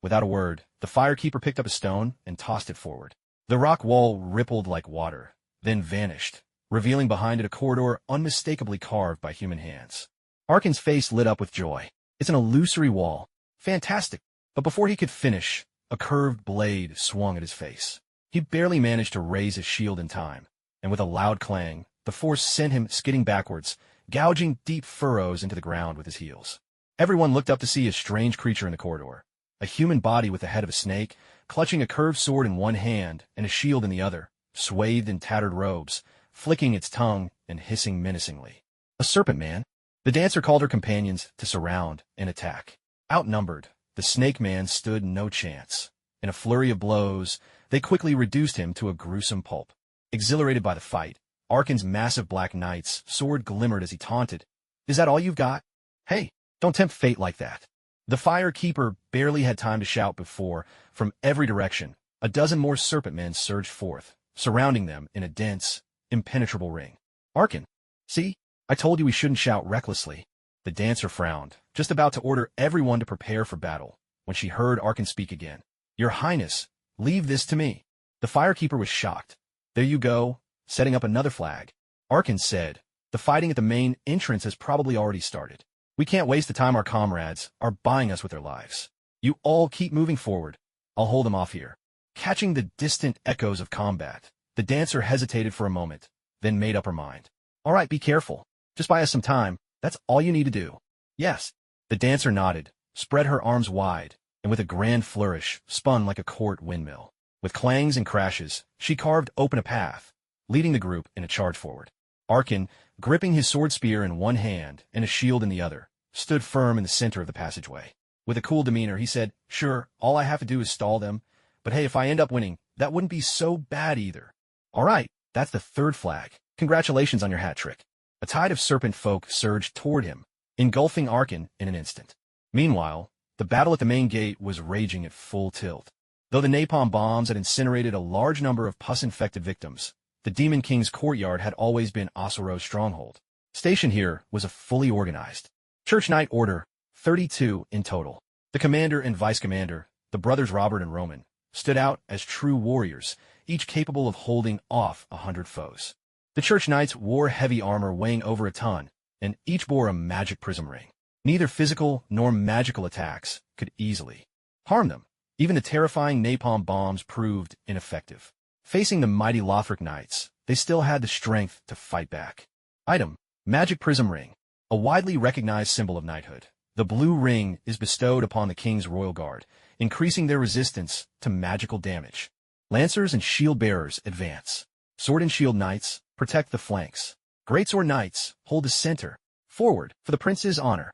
Without a word, the firekeeper picked up a stone and tossed it forward. The rock wall rippled like water, then vanished, revealing behind it a corridor unmistakably carved by human hands. Arkin's face lit up with joy. "It's an illusory wall. Fantastic!" But before he could finish, a curved blade swung at his face. He barely managed to raise his shield in time, and with a loud clang, the force sent him skidding backwards, gouging deep furrows into the ground with his heels. Everyone looked up to see a strange creature in the corridor, a human body with the head of a snake, clutching a curved sword in one hand and a shield in the other, swathed in tattered robes, flicking its tongue and hissing menacingly. A serpent man. The dancer called her companions to surround and attack. Outnumbered, the snake man stood no chance. In a flurry of blows, they quickly reduced him to a gruesome pulp. Exhilarated by the fight, Arkin's massive black knight's sword glimmered as he taunted. "Is that all you've got? Hey, don't tempt fate like that." The firekeeper barely had time to shout before, from every direction, a dozen more serpent men surged forth, surrounding them in a dense, impenetrable ring. "Arkin, see? I told you we shouldn't shout recklessly." The dancer frowned, just about to order everyone to prepare for battle, when she heard Arkin speak again. "Your Highness, leave this to me." The firekeeper was shocked. "There you go, setting up another flag." Arkin said, "The fighting at the main entrance has probably already started. We can't waste the time our comrades are buying us with their lives. You all keep moving forward. I'll hold them off here." Catching the distant echoes of combat, the dancer hesitated for a moment, then made up her mind. "All right, be careful. Just buy us some time. That's all you need to do." "Yes." The dancer nodded, spread her arms wide, and with a grand flourish, spun like a court windmill. With clangs and crashes, she carved open a path, leading the group in a charge forward. Arkin, gripping his sword spear in one hand and a shield in the other, stood firm in the center of the passageway. With a cool demeanor, he said, "Sure, all I have to do is stall them, but hey, if I end up winning, that wouldn't be so bad either." "All right, that's the third flag. Congratulations on your hat trick." A tide of serpent folk surged toward him, engulfing Arkin in an instant. Meanwhile, the battle at the main gate was raging at full tilt. Though the napalm bombs had incinerated a large number of pus-infected victims, the Demon King's courtyard had always been Asuro's stronghold. Stationed here was a fully organized Church Knight Order, 32 in total. The commander and vice-commander, the brothers Robert and Roman, stood out as true warriors, each capable of holding off 100 foes. The Church Knights wore heavy armor weighing over a ton, and each bore a magic prism ring. Neither physical nor magical attacks could easily harm them. Even the terrifying napalm bombs proved ineffective. Facing the mighty Lothric Knights, they still had the strength to fight back. Item: Magic Prism Ring. A widely recognized symbol of knighthood. The blue ring is bestowed upon the King's Royal Guard, increasing their resistance to magical damage. Lancers and shield bearers advance. Sword and shield knights protect the flanks. Greatsword knights hold the center. Forward for the prince's honor.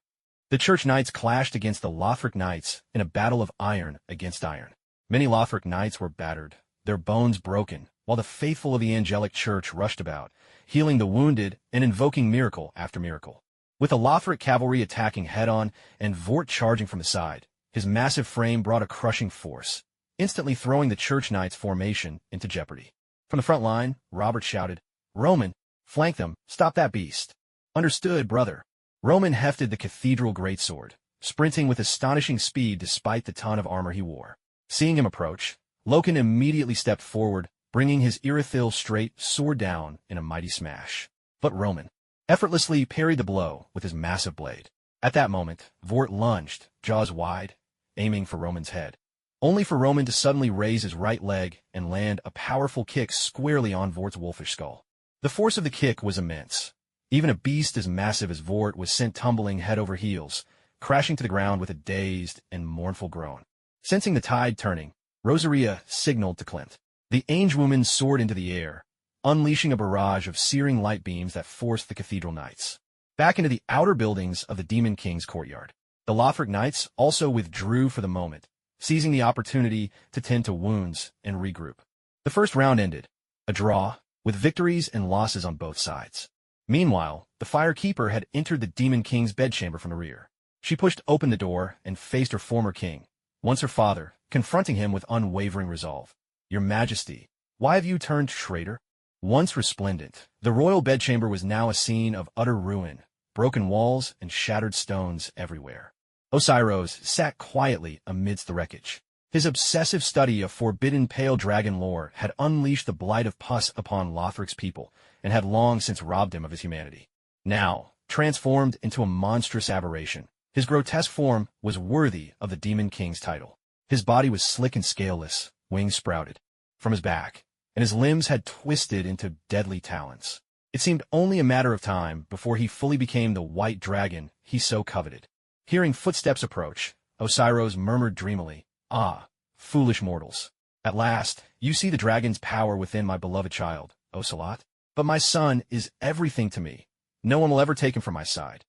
The Church Knights clashed against the Lothric Knights in a battle of iron against iron. Many Lothric Knights were battered, their bones broken, while the faithful of the angelic church rushed about, healing the wounded and invoking miracle after miracle. With the Lothric cavalry attacking head-on and Vort charging from the side, his massive frame brought a crushing force, instantly throwing the Church Knights' formation into jeopardy. From the front line, Robert shouted, "Roman, flank them, stop that beast." "Understood, brother." Roman hefted the cathedral greatsword, sprinting with astonishing speed despite the ton of armor he wore. Seeing him approach, Loken immediately stepped forward, bringing his Irithyll straight sword down in a mighty smash. But Roman effortlessly parried the blow with his massive blade. At that moment, Vort lunged, jaws wide, aiming for Roman's head, only for Roman to suddenly raise his right leg and land a powerful kick squarely on Vort's wolfish skull. The force of the kick was immense. Even a beast as massive as Vort was sent tumbling head over heels, crashing to the ground with a dazed and mournful groan. Sensing the tide turning, Rosaria signaled to Clint. The Angewoman soared into the air, unleashing a barrage of searing light beams that forced the Cathedral Knights back into the outer buildings of the Demon King's courtyard. The Lothric Knights also withdrew for the moment, seizing the opportunity to tend to wounds and regroup. The first round ended, a draw, with victories and losses on both sides. Meanwhile, the Firekeeper had entered the Demon King's bedchamber from the rear. She pushed open the door and faced her former king, once her father, confronting him with unwavering resolve. Your Majesty, why have you turned traitor? Once resplendent, the royal bedchamber was now a scene of utter ruin, broken walls and shattered stones everywhere. Osiros sat quietly amidst the wreckage. His obsessive study of forbidden pale dragon lore had unleashed the blight of pus upon Lothric's people and had long since robbed him of his humanity. Now, transformed into a monstrous aberration, his grotesque form was worthy of the Demon King's title. His body was slick and scaleless, wings sprouted from his back, and his limbs had twisted into deadly talons. It seemed only a matter of time before he fully became the white dragon he so coveted. Hearing footsteps approach, Osiros murmured dreamily, "Ah, foolish mortals. At last, you see the dragon's power within my beloved child, Ocelot. But my son is everything to me. No one will ever take him from my side."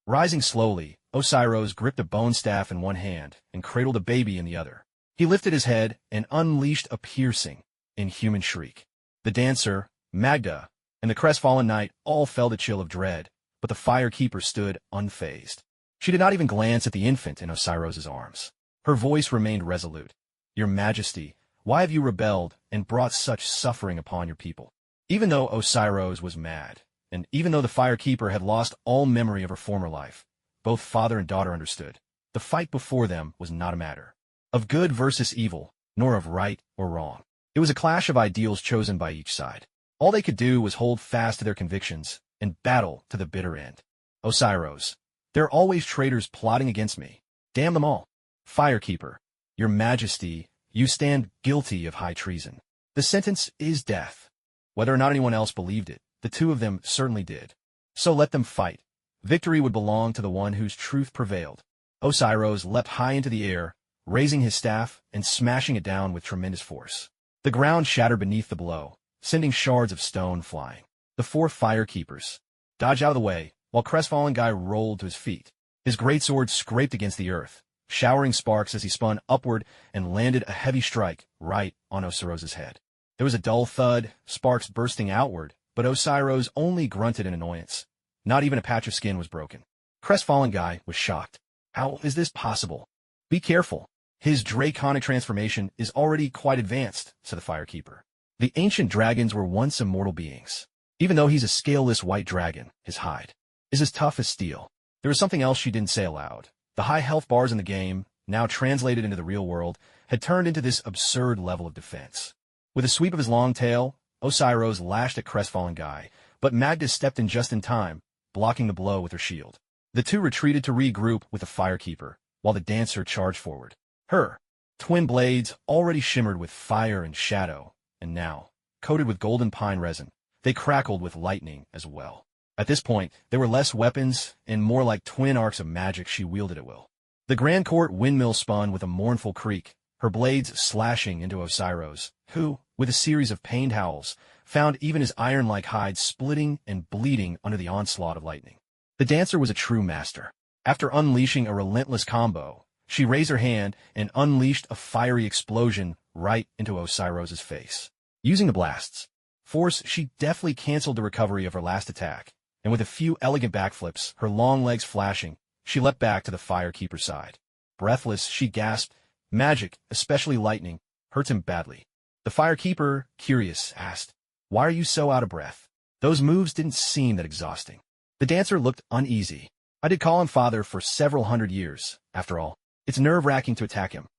Rising slowly, Osiros gripped a bone staff in one hand and cradled a baby in the other. He lifted his head and unleashed a piercing, inhuman shriek. The dancer, Magda, and the crestfallen knight all felt a chill of dread, but the firekeeper stood unfazed. She did not even glance at the infant in Osiros' arms. Her voice remained resolute. "Your Majesty, why have you rebelled and brought such suffering upon your people?" Even though Osiros was mad, and even though the firekeeper had lost all memory of her former life, both father and daughter understood. The fight before them was not a matter of good versus evil, nor of right or wrong. It was a clash of ideals chosen by each side. All they could do was hold fast to their convictions and battle to the bitter end. "Osiros, there are always traitors plotting against me. Damn them all. Firekeeper, your Majesty, you stand guilty of high treason. The sentence is death." Whether or not anyone else believed it, the two of them certainly did. So let them fight. Victory would belong to the one whose truth prevailed. Osiros leapt high into the air, raising his staff and smashing it down with tremendous force. The ground shattered beneath the blow, sending shards of stone flying. The four firekeepers dodged out of the way, while crestfallen Guy rolled to his feet. His greatsword scraped against the earth, showering sparks as he spun upward and landed a heavy strike right on Osiros' head. There was a dull thud, sparks bursting outward, but Osiros only grunted in annoyance. Not even a patch of skin was broken. Crestfallen Guy was shocked. "How is this possible?" "Be careful. His draconic transformation is already quite advanced," said the firekeeper. "The ancient dragons were once immortal beings. Even though he's a scaleless white dragon, his hide is as tough as steel." There was something else she didn't say aloud. The high health bars in the game, now translated into the real world, had turned into this absurd level of defense. With a sweep of his long tail, Osiros lashed at crestfallen Guy, but Magda stepped in just in time, blocking the blow with her shield. The two retreated to regroup with the firekeeper, while the dancer charged forward. Her twin blades already shimmered with fire and shadow, and now, coated with golden pine resin, they crackled with lightning as well. At this point, there were less weapons and more like twin arcs of magic she wielded at will. The Grand Court windmill spun with a mournful creak, her blades slashing into Osiros, who, with a series of pained howls, found even his iron-like hide splitting and bleeding under the onslaught of lightning. The dancer was a true master. After unleashing a relentless combo, she raised her hand and unleashed a fiery explosion right into Osiros' face. Using the blast's force, she deftly canceled the recovery of her last attack, and with a few elegant backflips, her long legs flashing, she leapt back to the firekeeper's side. Breathless, she gasped, "Magic, especially lightning, hurts him badly." The firekeeper, curious, asked, "Why are you so out of breath?" Those moves didn't seem that exhausting. The dancer looked uneasy. "I did call him father for several hundred years, after all. It's nerve-wracking to attack him."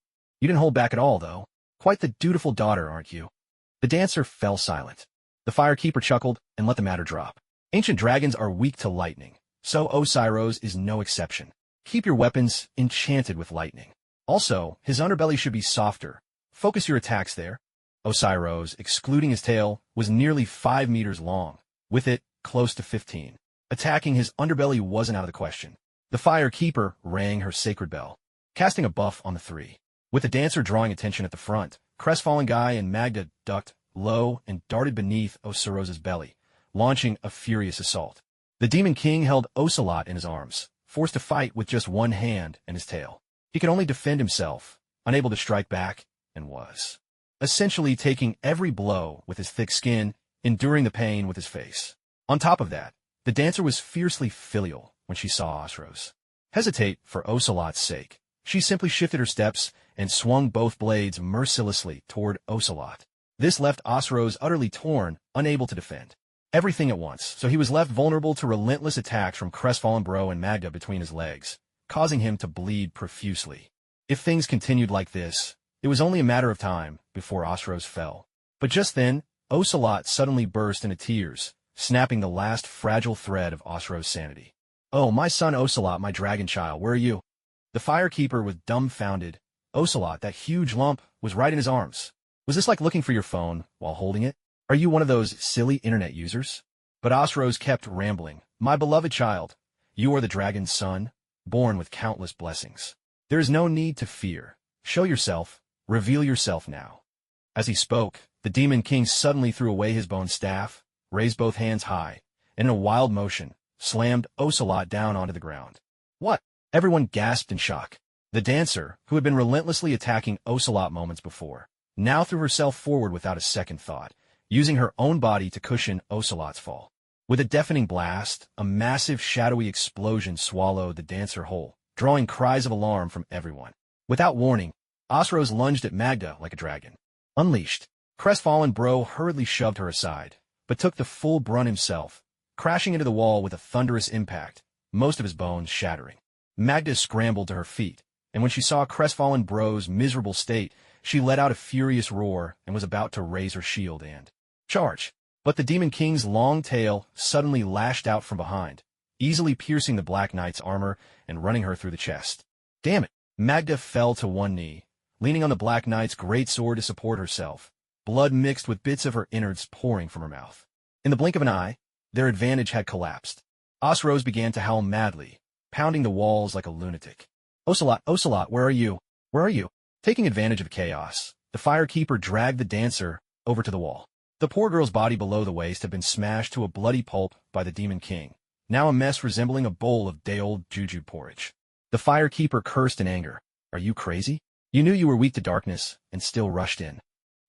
"You didn't hold back at all, though. Quite the dutiful daughter, aren't you?" The dancer fell silent. The firekeeper chuckled and let the matter drop. "Ancient dragons are weak to lightning, so Osiros is no exception. Keep your weapons enchanted with lightning. Also, his underbelly should be softer. Focus your attacks there." Osiros, excluding his tail, was nearly 5 meters long, with it close to 15. Attacking his underbelly wasn't out of the question. The firekeeper rang her sacred bell, casting a buff on the three. With the dancer drawing attention at the front, crestfallen Guy and Magda ducked low and darted beneath Osiros' belly, launching a furious assault. The Demon King held Ocelot in his arms, forced to fight with just one hand and his tail. He could only defend himself, unable to strike back, and was essentially taking every blow with his thick skin, enduring the pain with his face. On top of that, the dancer was fiercely filial when she saw Osiros hesitate for Ocelot's sake. She simply shifted her steps and swung both blades mercilessly toward Ocelot. This left Asuros utterly torn, unable to defend everything at once, so he was left vulnerable to relentless attacks from crestfallen Bro and Magda between his legs, causing him to bleed profusely. If things continued like this, it was only a matter of time before Asuros fell. But just then, Ocelot suddenly burst into tears, snapping the last fragile thread of Asuros' sanity. "Oh, my son Ocelot, my dragon child, where are you?" The Firekeeper was dumbfounded. Ocelot, that huge lump, was right in his arms. Was this like looking for your phone while holding it? Are you one of those silly internet users? But Asuros kept rambling. "My beloved child, you are the dragon's son, born with countless blessings. There is no need to fear. Show yourself, reveal yourself now." As he spoke, the Demon King suddenly threw away his bone staff, raised both hands high, and in a wild motion, slammed Ocelot down onto the ground. "What?" Everyone gasped in shock. The dancer, who had been relentlessly attacking Ocelot moments before, now threw herself forward without a second thought, using her own body to cushion Ocelot's fall. With a deafening blast, a massive shadowy explosion swallowed the dancer whole, drawing cries of alarm from everyone. Without warning, Asuros lunged at Magda like a dragon. Unleashed, crestfallen Bro hurriedly shoved her aside, but took the full brunt himself, crashing into the wall with a thunderous impact, most of his bones shattering. Magda scrambled to her feet, and when she saw crestfallen Bro's miserable state, she let out a furious roar and was about to raise her shield and charge. But the Demon King's long tail suddenly lashed out from behind, easily piercing the Black Knight's armor and running her through the chest. Damn it! Magda fell to one knee, leaning on the Black Knight's great sword to support herself, blood mixed with bits of her innards pouring from her mouth. In the blink of an eye, their advantage had collapsed. Asuros began to howl madly, pounding the walls like a lunatic. "Ocelot, Ocelot, where are you? Where are you?" Taking advantage of chaos, the Firekeeper dragged the dancer over to the wall. The poor girl's body below the waist had been smashed to a bloody pulp by the Demon King, now a mess resembling a bowl of day-old juju porridge. The Firekeeper cursed in anger. "Are you crazy? You knew you were weak to darkness and still rushed in."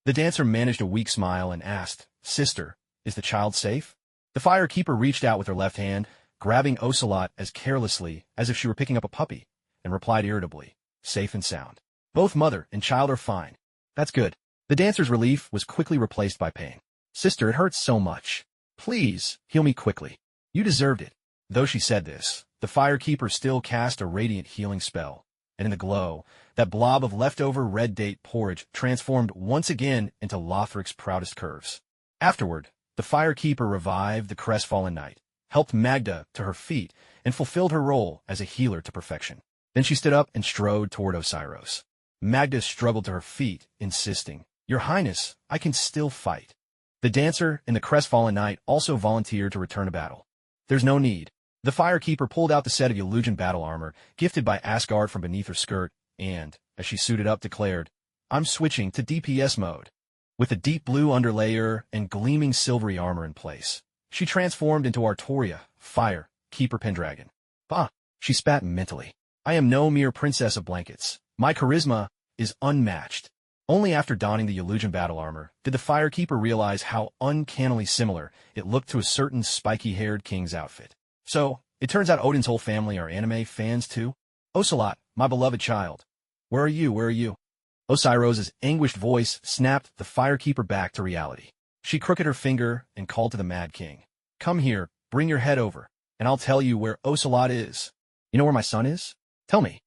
The dancer managed a weak smile and asked, "Sister, is the child safe?" The Firekeeper reached out with her left hand, grabbing Ocelot as carelessly as if she were picking up a puppy, and replied irritably, "Safe and sound. Both mother and child are fine." "That's good." The dancer's relief was quickly replaced by pain. "Sister, it hurts so much. Please, heal me quickly. You deserved it." Though she said this, the Firekeeper still cast a radiant healing spell, and in the glow, that blob of leftover red date porridge transformed once again into Lothric's proudest curves. Afterward, the Firekeeper revived the crestfallen knight, helped Magda to her feet, and fulfilled her role as a healer to perfection. Then she stood up and strode toward Osiros. Magda struggled to her feet, insisting, "Your Highness, I can still fight." The dancer and the crestfallen knight also volunteered to return to battle. "There's no need." The Firekeeper pulled out the set of illusion battle armor, gifted by Asgard from beneath her skirt, and, as she suited up, declared, "I'm switching to DPS mode." With a deep blue underlayer and gleaming silvery armor in place, she transformed into Artoria, Fire, Keeper Pendragon. "Bah!" she spat mentally. "I am no mere princess of blankets. My charisma is unmatched." Only after donning the illusion battle armor did the Firekeeper realize how uncannily similar it looked to a certain spiky-haired king's outfit. "So, it turns out Odin's whole family are anime fans too? Ocelot, my beloved child. Where are you? Where are you?" Osiros' anguished voice snapped the Firekeeper back to reality. She crooked her finger and called to the Mad King. "Come here, bring your head over, and I'll tell you where Ocelot is." "You know where my son is? Tell me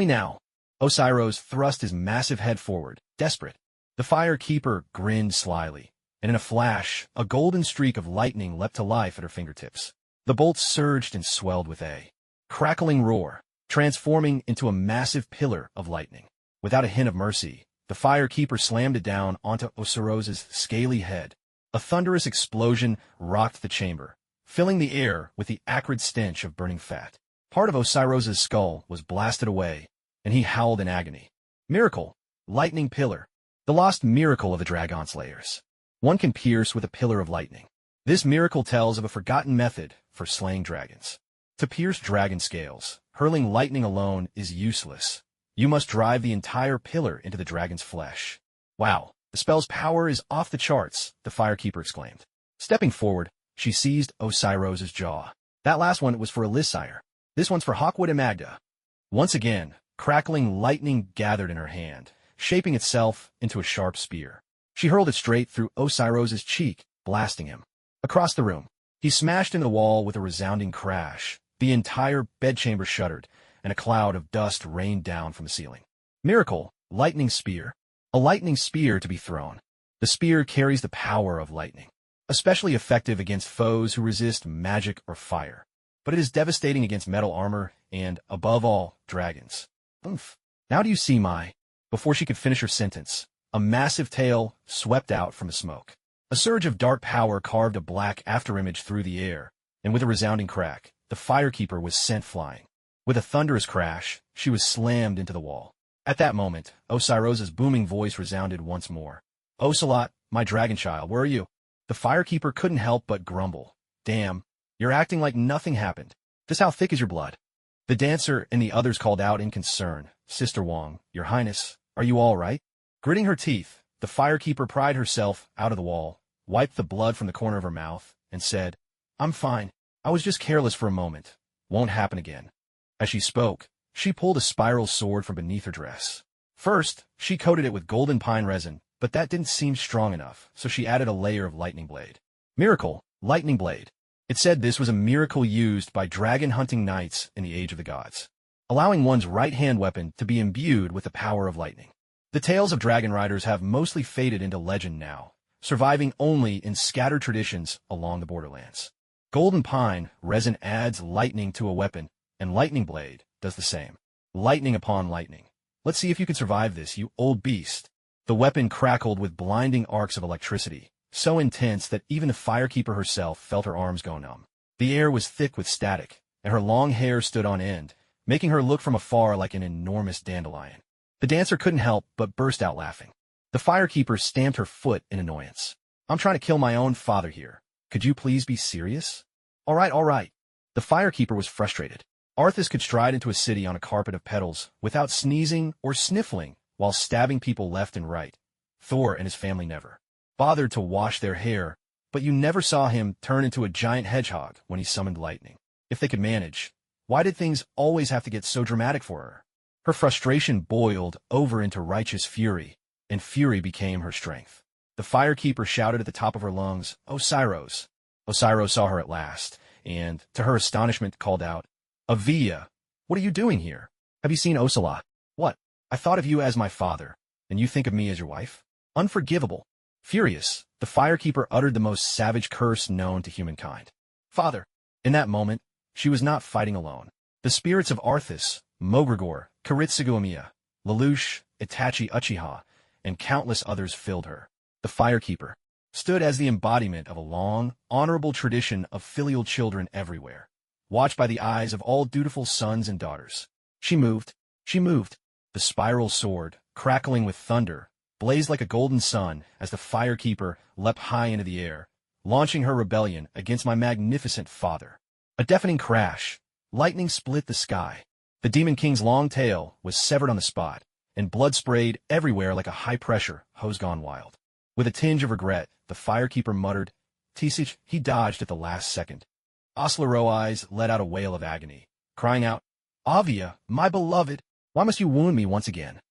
now." Osiros thrust his massive head forward, desperate. The Firekeeper grinned slyly, and in a flash, a golden streak of lightning leapt to life at her fingertips. The bolt surged and swelled with a crackling roar, transforming into a massive pillar of lightning. Without a hint of mercy, the Firekeeper slammed it down onto Osiros' scaly head. A thunderous explosion rocked the chamber, filling the air with the acrid stench of burning fat. Part of Osiros' skull was blasted away, and he howled in agony. Miracle! Lightning pillar. The lost miracle of the Dragon Slayers. One can pierce with a pillar of lightning. This miracle tells of a forgotten method for slaying dragons. To pierce dragon scales, hurling lightning alone is useless. You must drive the entire pillar into the dragon's flesh. "Wow, the spell's power is off the charts," the Firekeeper exclaimed. Stepping forward, she seized Osiros' jaw. "That last one was for Elissire. This one's for Hawkwood and Magda." Once again, crackling lightning gathered in her hand, shaping itself into a sharp spear. She hurled it straight through Osiro's cheek, blasting him. Across the room, he smashed into the wall with a resounding crash. The entire bedchamber shuddered, and a cloud of dust rained down from the ceiling. Miracle, lightning spear. A lightning spear to be thrown. The spear carries the power of lightning, especially effective against foes who resist magic or fire. But it is devastating against metal armor and, above all, dragons. Oomph. Now do you see my... Before she could finish her sentence, a massive tail swept out from the smoke. A surge of dark power carved a black afterimage through the air, and with a resounding crack, the firekeeper was sent flying. With a thunderous crash, she was slammed into the wall. At that moment, Osiro's booming voice resounded once more. "Ocelot, my dragon child, where are you?" The firekeeper couldn't help but grumble. "Damn, you're acting like nothing happened. This how thick is your blood?" The dancer and the others called out in concern. "Sister Wong, your highness, are you all right?" Gritting her teeth, the firekeeper pried herself out of the wall, wiped the blood from the corner of her mouth, and said, "I'm fine. I was just careless for a moment. Won't happen again." As she spoke, she pulled a spiral sword from beneath her dress. First, she coated it with golden pine resin, but that didn't seem strong enough, so she added a layer of lightning blade. Miracle, lightning blade. It said this was a miracle used by dragon-hunting knights in the Age of the Gods, allowing one's right-hand weapon to be imbued with the power of lightning. The tales of dragon riders have mostly faded into legend now, surviving only in scattered traditions along the borderlands. Golden pine resin adds lightning to a weapon, and lightning blade does the same. Lightning upon lightning. Let's see if you can survive this, you old beast. The weapon crackled with blinding arcs of electricity, so intense that even the firekeeper herself felt her arms go numb. The air was thick with static, and her long hair stood on end, making her look from afar like an enormous dandelion. The dancer couldn't help but burst out laughing. The firekeeper stamped her foot in annoyance. "I'm trying to kill my own father here. Could you please be serious?" All right. The firekeeper was frustrated. Arthas could stride into a city on a carpet of petals without sneezing or sniffling while stabbing people left and right. Thor and his family never bothered to wash their hair, but you never saw him turn into a giant hedgehog when he summoned lightning. If they could manage, why did things always have to get so dramatic for her? Her frustration boiled over into righteous fury, and fury became her strength. The firekeeper shouted at the top of her lungs, "Osiros!" Osiro saw her at last, and, to her astonishment, called out, "Avia, what are you doing here? Have you seen Ocelot?" "What? I thought of you as my father, and you think of me as your wife? Unforgivable." Furious, the firekeeper uttered the most savage curse known to humankind. "Father!" In that moment, she was not fighting alone. The spirits of Arthas, Mogrigor, Karitsiguamiya, Lelouch, Itachi Uchiha, and countless others filled her. The firekeeper stood as the embodiment of a long, honorable tradition of filial children everywhere, watched by the eyes of all dutiful sons and daughters. She moved. The spiral sword, crackling with thunder, blazed like a golden sun as the firekeeper leapt high into the air, launching her rebellion against my magnificent father. A deafening crash. Lightning split the sky. The Demon King's long tail was severed on the spot, and blood sprayed everywhere like a high-pressure hose gone wild. With a tinge of regret, the firekeeper muttered, "Tisich," he dodged at the last second. Oslero's eyes let out a wail of agony, crying out, "Avia, my beloved, why must you wound me once again?"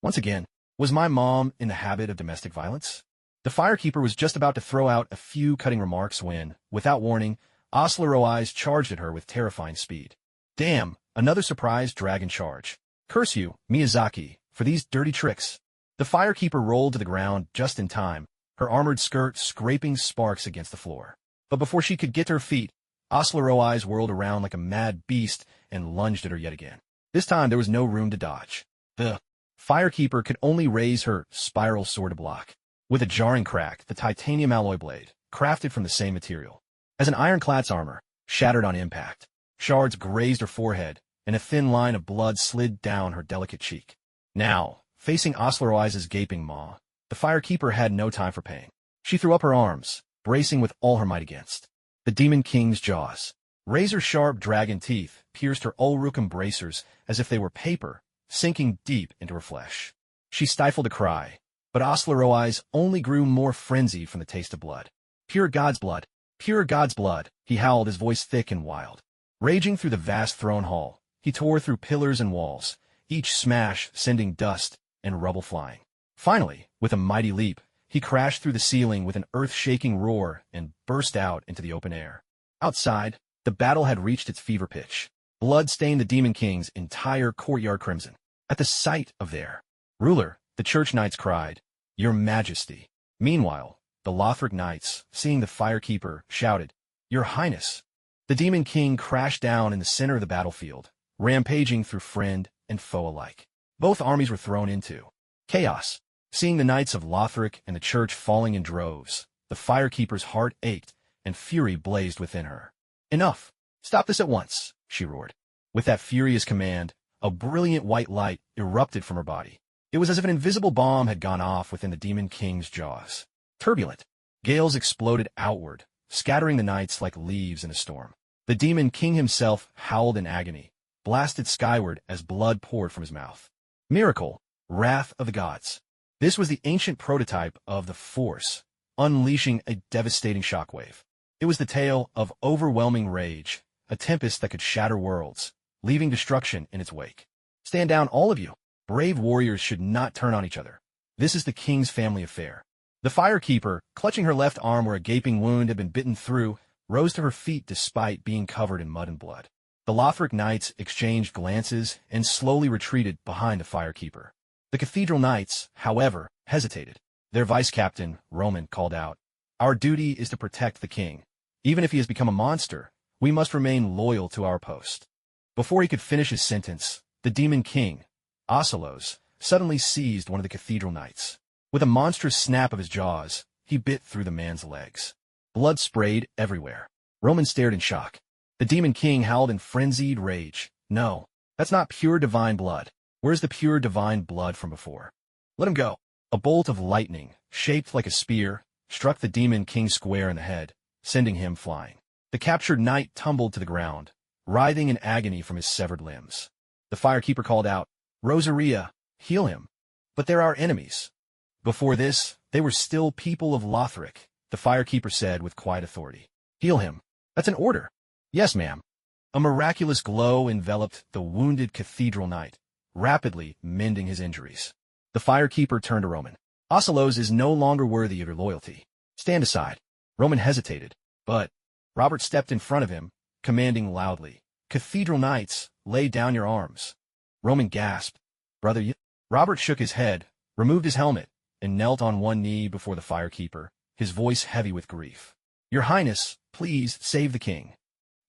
Once again, was my mom in the habit of domestic violence? The firekeeper was just about to throw out a few cutting remarks when, without warning, Oslero's eyes charged at her with terrifying speed. Damn, another surprise dragon charge. Curse you, Miyazaki, for these dirty tricks. The firekeeper rolled to the ground just in time, her armored skirt scraping sparks against the floor. But before she could get to her feet, Oslero's eyes whirled around like a mad beast and lunged at her yet again. This time there was no room to dodge. The firekeeper could only raise her spiral sword to block. With a jarring crack, the titanium alloy blade, crafted from the same material as an ironclad's armor, shattered on impact. Shards grazed her forehead, and a thin line of blood slid down her delicate cheek. Now, facing Oslero's gaping maw, the firekeeper had no time for pain. She threw up her arms, bracing with all her might against the Demon King's jaws. Razor-sharp dragon teeth pierced her Ulrukum bracers as if they were paper, sinking deep into her flesh. She stifled a cry, but Oslero's only grew more frenzied from the taste of blood. "Pure God's blood! Pure God's blood!" he howled, his voice thick and wild. Raging through the vast throne hall, he tore through pillars and walls, each smash sending dust and rubble flying. Finally, with a mighty leap, he crashed through the ceiling with an earth-shaking roar and burst out into the open air. Outside, the battle had reached its fever pitch. Blood stained the Demon King's entire courtyard crimson. At the sight of their ruler, the church knights cried, "Your Majesty." Meanwhile, the Lothric knights, seeing the Firekeeper, shouted, "Your Highness." The Demon King crashed down in the center of the battlefield, rampaging through friend and foe alike. Both armies were thrown into chaos. Seeing the knights of Lothric and the church falling in droves, the Firekeeper's heart ached and fury blazed within her. "Enough! Stop this at once!" she roared. With that furious command, a brilliant white light erupted from her body. It was as if an invisible bomb had gone off within the Demon King's jaws. Turbulent gales exploded outward, scattering the knights like leaves in a storm. The Demon King himself howled in agony, blasted skyward as blood poured from his mouth. Miracle, wrath of the gods. This was the ancient prototype of the Force, unleashing a devastating shockwave. It was the tale of overwhelming rage, a tempest that could shatter worlds, leaving destruction in its wake. "Stand down, all of you. Brave warriors should not turn on each other. This is the king's family affair." The Firekeeper, clutching her left arm where a gaping wound had been bitten through, rose to her feet despite being covered in mud and blood. The Lothric knights exchanged glances and slowly retreated behind the Firekeeper. The Cathedral Knights, however, hesitated. Their vice-captain, Roman, called out, "Our duty is to protect the king. Even if he has become a monster, we must remain loyal to our post." Before he could finish his sentence, the Demon King, Ocelos, suddenly seized one of the Cathedral Knights. With a monstrous snap of his jaws, he bit through the man's legs. Blood sprayed everywhere. Roman stared in shock. The Demon King howled in frenzied rage. "No, that's not pure divine blood. Where's the pure divine blood from before? Let him go." A bolt of lightning, shaped like a spear, struck the Demon King square in the head, sending him flying. The captured knight tumbled to the ground, writhing in agony from his severed limbs. The Firekeeper called out, "Rosaria, heal him." "But they're our enemies." "Before this, they were still people of Lothric," the Firekeeper said with quiet authority. "Heal him. That's an order." "Yes, ma'am." A miraculous glow enveloped the wounded Cathedral Knight, rapidly mending his injuries. The Firekeeper turned to Roman. "Ocelos is no longer worthy of your loyalty. Stand aside." Roman hesitated, but Robert stepped in front of him, commanding loudly, "Cathedral Knights, lay down your arms." Roman gasped, "Brother, you—" Robert shook his head, removed his helmet, and knelt on one knee before the Firekeeper, his voice heavy with grief. "Your Highness, please save the king."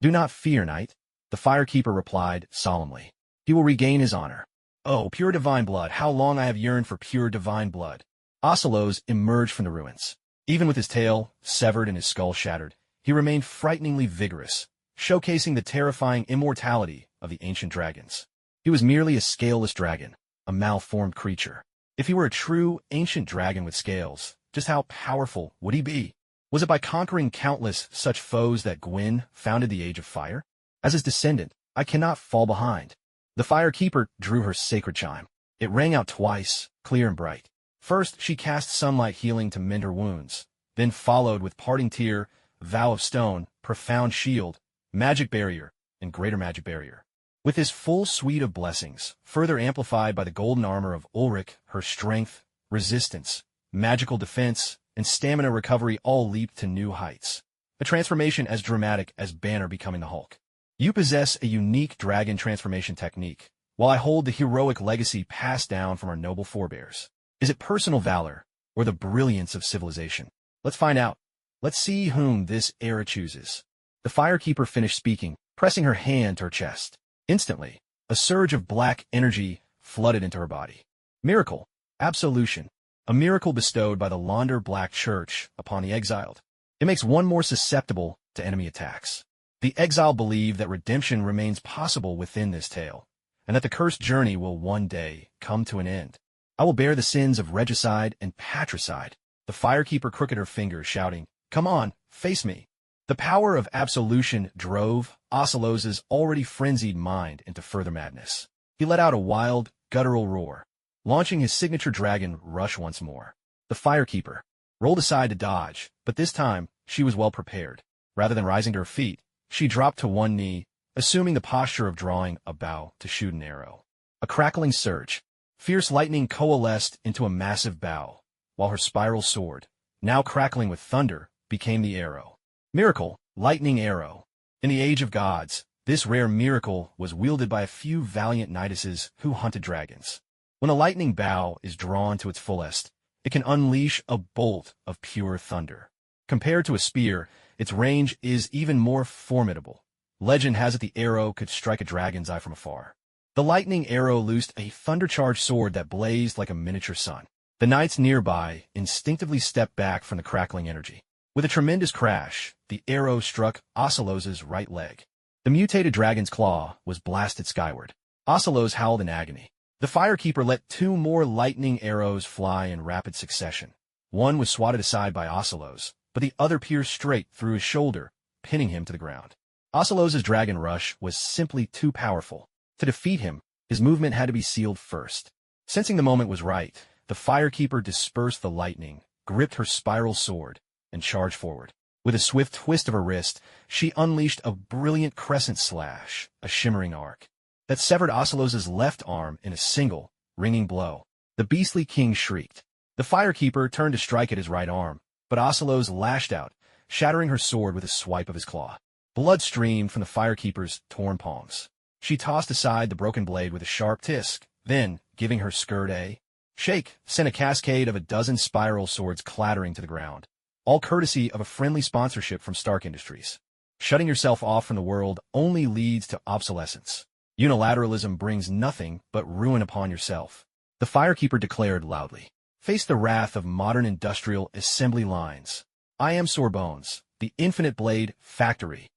"Do not fear, knight," the Firekeeper replied solemnly. "He will regain his honor." "Oh, pure divine blood, how long I have yearned for pure divine blood." Ocelos emerged from the ruins. Even with his tail severed and his skull shattered, he remained frighteningly vigorous, showcasing the terrifying immortality of the ancient dragons. He was merely a scaleless dragon, a malformed creature. If he were a true ancient dragon with scales, just how powerful would he be? Was it by conquering countless such foes that Gwyn founded the Age of Fire? As his descendant, I cannot fall behind. The Firekeeper drew her sacred chime. It rang out twice, clear and bright. First, she cast sunlight healing to mend her wounds, then followed with parting tear, vow of stone, profound shield, magic barrier, and greater magic barrier. With this full suite of blessings, further amplified by the golden armor of Ulrich, her strength, resistance, magical defense, and stamina recovery all leaped to new heights. A transformation as dramatic as Banner becoming the Hulk. You possess a unique dragon transformation technique, while I hold the heroic legacy passed down from our noble forebears. Is it personal valor, or the brilliance of civilization? Let's find out. Let's see whom this era chooses. The Firekeeper finished speaking, pressing her hand to her chest. Instantly, a surge of black energy flooded into her body. Miracle, absolution, a miracle bestowed by the Launder Black Church upon the exiled. It makes one more susceptible to enemy attacks. The exile believe that redemption remains possible within this tale, and that the cursed journey will one day come to an end. I will bear the sins of regicide and patricide. The Firekeeper crooked her fingers, shouting, "Come on, face me." The power of absolution drove Ocelos's already frenzied mind into further madness. He let out a wild, guttural roar, launching his signature dragon rush once more. The Firekeeper rolled aside to dodge, but this time she was well prepared. Rather than rising to her feet, she dropped to one knee, assuming the posture of drawing a bow to shoot an arrow. A crackling surge. Fierce lightning coalesced into a massive bow, while her spiral sword, now crackling with thunder, became the arrow. Miracle, lightning arrow. In the age of gods, this rare miracle was wielded by a few valiant knighesses who hunted dragons. When a lightning bow is drawn to its fullest, it can unleash a bolt of pure thunder. Compared to a spear, its range is even more formidable. Legend has it the arrow could strike a dragon's eye from afar. The lightning arrow loosed a thunder-charged sword that blazed like a miniature sun. The knights nearby instinctively stepped back from the crackling energy. With a tremendous crash, the arrow struck Ocelot's right leg. The mutated dragon's claw was blasted skyward. Ocelot howled in agony. The firekeeper let 2 more lightning arrows fly in rapid succession. One was swatted aside by Ocelot, but the other pierced straight through his shoulder, pinning him to the ground. Ocelot's dragon rush was simply too powerful. To defeat him, his movement had to be sealed first. Sensing the moment was right, the firekeeper dispersed the lightning, gripped her spiral sword, and charged forward. With a swift twist of her wrist, she unleashed a brilliant crescent slash, a shimmering arc, that severed Ocelot's left arm in a single, ringing blow. The beastly king shrieked. The firekeeper turned to strike at his right arm, but Ocelot lashed out, shattering her sword with a swipe of his claw. Blood streamed from the firekeeper's torn palms. She tossed aside the broken blade with a sharp tisk, then, giving her skirt a shake, sent a cascade of a dozen spiral swords clattering to the ground. All courtesy of a friendly sponsorship from Stark Industries. Shutting yourself off from the world only leads to obsolescence. Unilateralism brings nothing but ruin upon yourself. The firekeeper declared loudly. Face the wrath of modern industrial assembly lines. I am Sorbones, the infinite blade factory.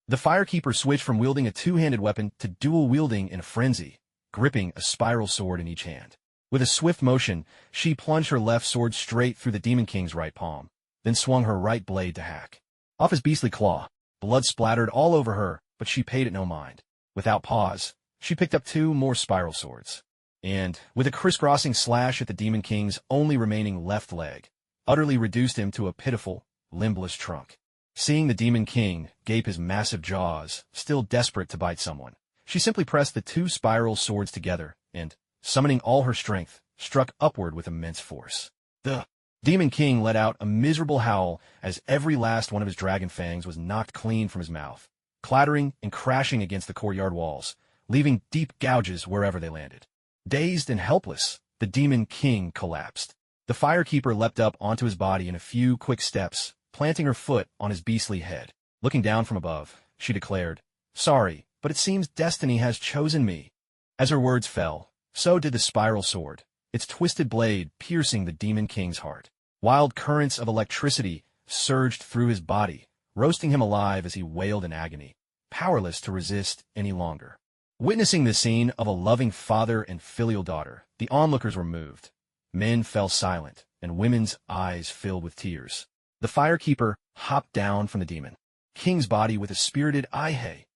The firekeeper switched from wielding a two-handed weapon to dual-wielding in a frenzy, gripping a spiral sword in each hand. With a swift motion, she plunged her left sword straight through the Demon King's right palm, then swung her right blade to hack off his beastly claw. Blood splattered all over her, but she paid it no mind. Without pause, she picked up 2 more spiral swords, and, with a crisscrossing slash at the Demon King's only remaining left leg, utterly reduced him to a pitiful, limbless trunk. Seeing the Demon King gape his massive jaws, still desperate to bite someone, she simply pressed the 2 spiral swords together and, summoning all her strength, struck upward with immense force. The Demon King let out a miserable howl as every last one of his dragon fangs was knocked clean from his mouth, clattering and crashing against the courtyard walls, leaving deep gouges wherever they landed. Dazed and helpless, the Demon King collapsed. The firekeeper leapt up onto his body in a few quick steps, planting her foot on his beastly head. Looking down from above, she declared, "Sorry, but it seems destiny has chosen me." As her words fell, so did the spiral sword, its twisted blade piercing the Demon King's heart. Wild currents of electricity surged through his body, roasting him alive as he wailed in agony, powerless to resist any longer. Witnessing the scene of a loving father and filial daughter, the onlookers were moved. Men fell silent, and women's eyes filled with tears. The firekeeper hopped down from the Demon King's body with a spirited "Aye-hey."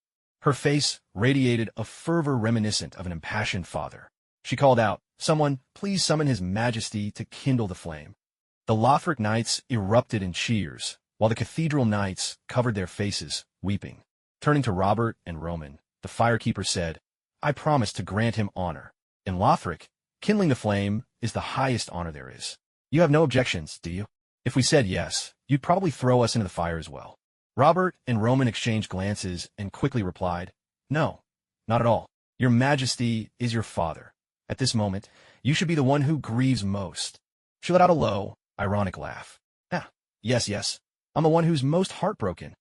Her face radiated a fervor reminiscent of an impassioned father. She called out, "Someone, please summon His Majesty to kindle the flame." The Lothric knights erupted in cheers, while the cathedral knights covered their faces, weeping. Turning to Robert and Roman, the firekeeper said, "I promise to grant him honor. In Lothric, kindling the flame is the highest honor there is. You have no objections, do you?" If we said yes, you'd probably throw us into the fire as well. Robert and Roman exchanged glances and quickly replied, "No, not at all. Your Majesty is your father. At this moment, you should be the one who grieves most." She let out a low, ironic laugh. Yes, I'm the one who's most heartbroken."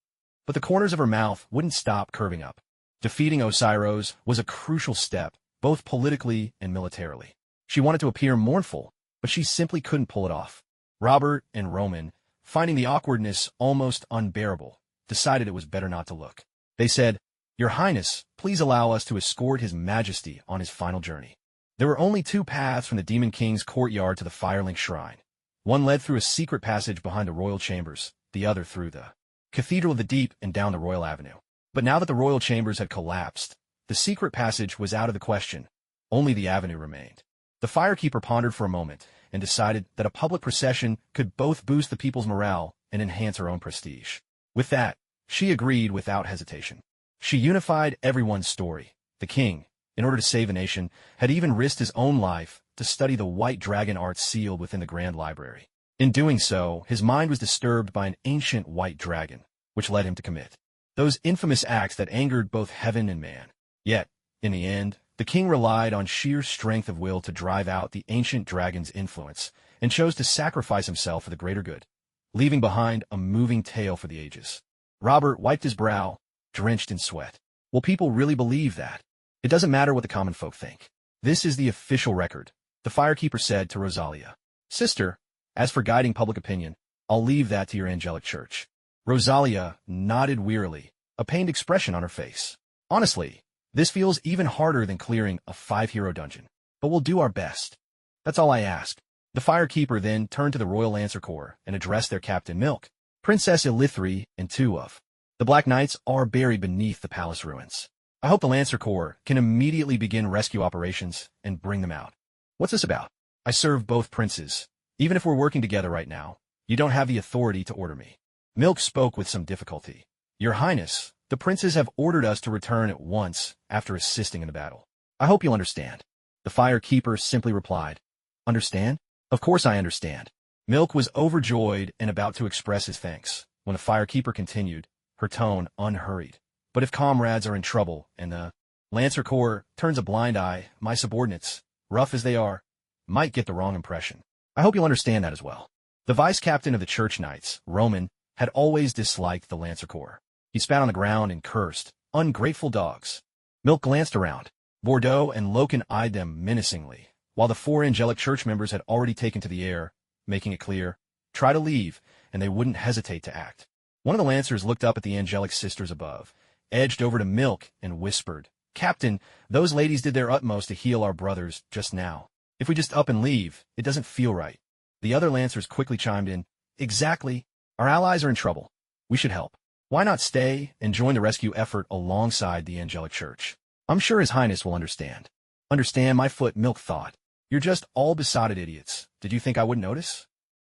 But the corners of her mouth wouldn't stop curving up. Defeating Osiros was a crucial step, both politically and militarily. She wanted to appear mournful, but she simply couldn't pull it off. Robert and Roman, finding the awkwardness almost unbearable, decided it was better not to look. They said, "Your Highness, please allow us to escort His Majesty on his final journey." There were only 2 paths from the Demon King's courtyard to the Firelink Shrine. One led through a secret passage behind the royal chambers, the other through the Cathedral of the Deep and down the Royal Avenue. But now that the royal chambers had collapsed, the secret passage was out of the question. Only the avenue remained. The firekeeper pondered for a moment and decided that a public procession could both boost the people's morale and enhance her own prestige. With that, she agreed without hesitation. She unified everyone's story. The king, in order to save a nation, had even risked his own life to study the white dragon art sealed within the Grand Library. In doing so, his mind was disturbed by an ancient white dragon, which led him to commit those infamous acts that angered both heaven and man. Yet, in the end, the king relied on sheer strength of will to drive out the ancient dragon's influence, and chose to sacrifice himself for the greater good, leaving behind a moving tale for the ages. Robert wiped his brow, drenched in sweat. Will people really believe that? It doesn't matter what the common folk think. This is the official record, the firekeeper said to Rosalia. Sister, as for guiding public opinion, I'll leave that to your angelic church. Rosalia nodded wearily, a pained expression on her face. Honestly, this feels even harder than clearing a 5-hero dungeon, but we'll do our best. That's all I ask. The firekeeper then turned to the Royal Lancer Corps and addressed their captain Milk. Princess Elithri and 2 of the Black Knights are buried beneath the palace ruins. I hope the Lancer Corps can immediately begin rescue operations and bring them out. What's this about? I serve both princes. Even if we're working together right now, you don't have the authority to order me. Milk spoke with some difficulty. Your Highness, the princes have ordered us to return at once after assisting in the battle. I hope you'll understand. The firekeeper simply replied, Understand? Of course I understand. Milk was overjoyed and about to express his thanks, when the firekeeper continued, her tone unhurried. But if comrades are in trouble and the Lancer Corps turns a blind eye, my subordinates, rough as they are, might get the wrong impression. I hope you'll understand that as well. The vice-captain of the Church Knights, Roman, had always disliked the Lancer Corps. He spat on the ground and cursed, ungrateful dogs. Milk glanced around. Bordeaux and Loken eyed them menacingly, while the 4 angelic church members had already taken to the air, making it clear, try to leave, and they wouldn't hesitate to act. One of the Lancers looked up at the angelic sisters above, edged over to Milk, and whispered, Captain, those ladies did their utmost to heal our brothers just now. If we just up and leave, it doesn't feel right. The other Lancers quickly chimed in, Exactly. Our allies are in trouble. We should help. Why not stay and join the rescue effort alongside the angelic church? I'm sure His Highness will understand. Understand, my foot, Milk thought. You're just all besotted idiots. Did you think I wouldn't notice?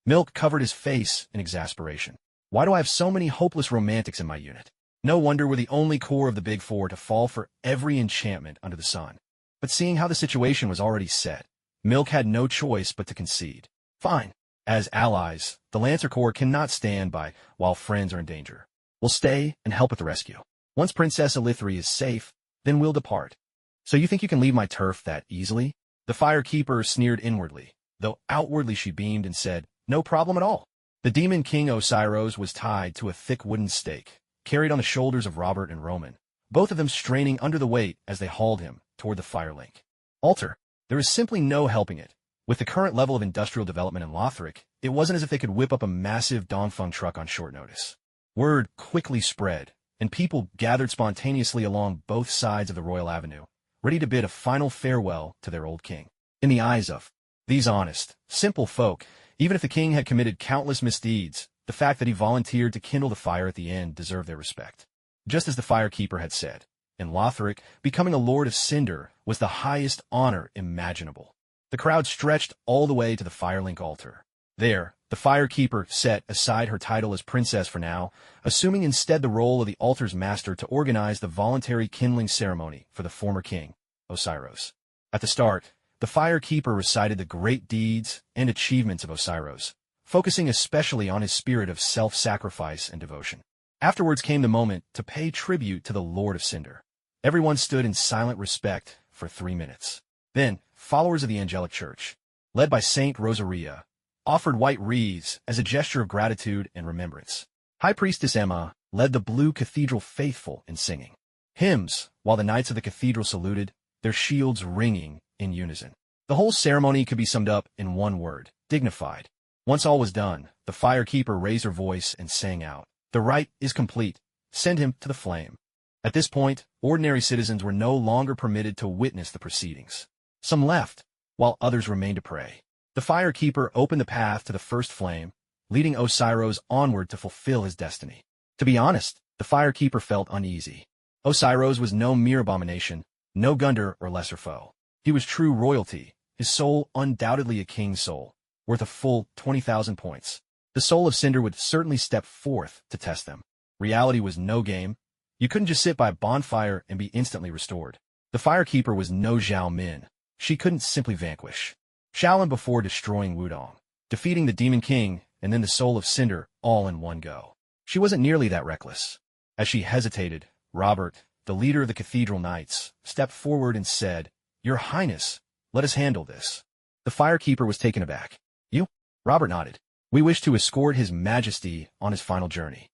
Milk covered his face in exasperation. Why do I have so many hopeless romantics in my unit? No wonder we're the only corps of the Big Four to fall for every enchantment under the sun. But seeing how the situation was already set, Milk had no choice but to concede. Fine. As allies, the Lancer Corps cannot stand by while friends are in danger. We'll stay and help with the rescue. Once Princess Elithri is safe, then we'll depart. So you think you can leave my turf that easily? The firekeeper sneered inwardly, though outwardly she beamed and said, No problem at all. The demon king Osiros was tied to a thick wooden stake, carried on the shoulders of Robert and Roman, both of them straining under the weight as they hauled him toward the firelink. Alter, there is simply no helping it. With the current level of industrial development in Lothric, it wasn't as if they could whip up a massive Dongfeng truck on short notice. Word quickly spread, and people gathered spontaneously along both sides of the Royal Avenue, ready to bid a final farewell to their old king. In the eyes of these honest, simple folk, even if the king had committed countless misdeeds, the fact that he volunteered to kindle the fire at the end deserved their respect. Just as the firekeeper had said, in Lothric, becoming a Lord of Cinder was the highest honor imaginable. The crowd stretched all the way to the firelink altar. There, the firekeeper set aside her title as princess for now, assuming instead the role of the altar's master to organize the voluntary kindling ceremony for the former king, Osiros. At the start, the firekeeper recited the great deeds and achievements of Osiros, focusing especially on his spirit of self-sacrifice and devotion. Afterwards came the moment to pay tribute to the Lord of Cinder. Everyone stood in silent respect for 3 minutes. Then, followers of the angelic church, led by Saint Rosaria, offered white wreaths as a gesture of gratitude and remembrance. High Priestess Emma led the blue cathedral faithful in singing hymns, while the knights of the cathedral saluted, their shields ringing in unison. The whole ceremony could be summed up in one word, dignified. Once all was done, the firekeeper raised her voice and sang out, The rite is complete. Send him to the flame. At this point, ordinary citizens were no longer permitted to witness the proceedings. Some left, while others remained to pray. The firekeeper opened the path to the first flame, leading Osiros onward to fulfill his destiny. To be honest, the firekeeper felt uneasy. Osiros was no mere abomination, no Gundar or lesser foe. He was true royalty, his soul undoubtedly a king's soul, worth a full 20,000 points. The soul of Cinder would certainly step forth to test them. Reality was no game. You couldn't just sit by a bonfire and be instantly restored. The firekeeper was no Zhao Min. She couldn't simply vanquish Shaolin before destroying Wudong. defeating the Demon King and then the Soul of Cinder all in one go. She wasn't nearly that reckless. As she hesitated, Robert, the leader of the Cathedral Knights, stepped forward and said, "Your Highness, let us handle this." The Firekeeper was taken aback. "You?" Robert nodded. "We wish to escort His Majesty on his final journey."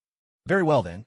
"Very well, then."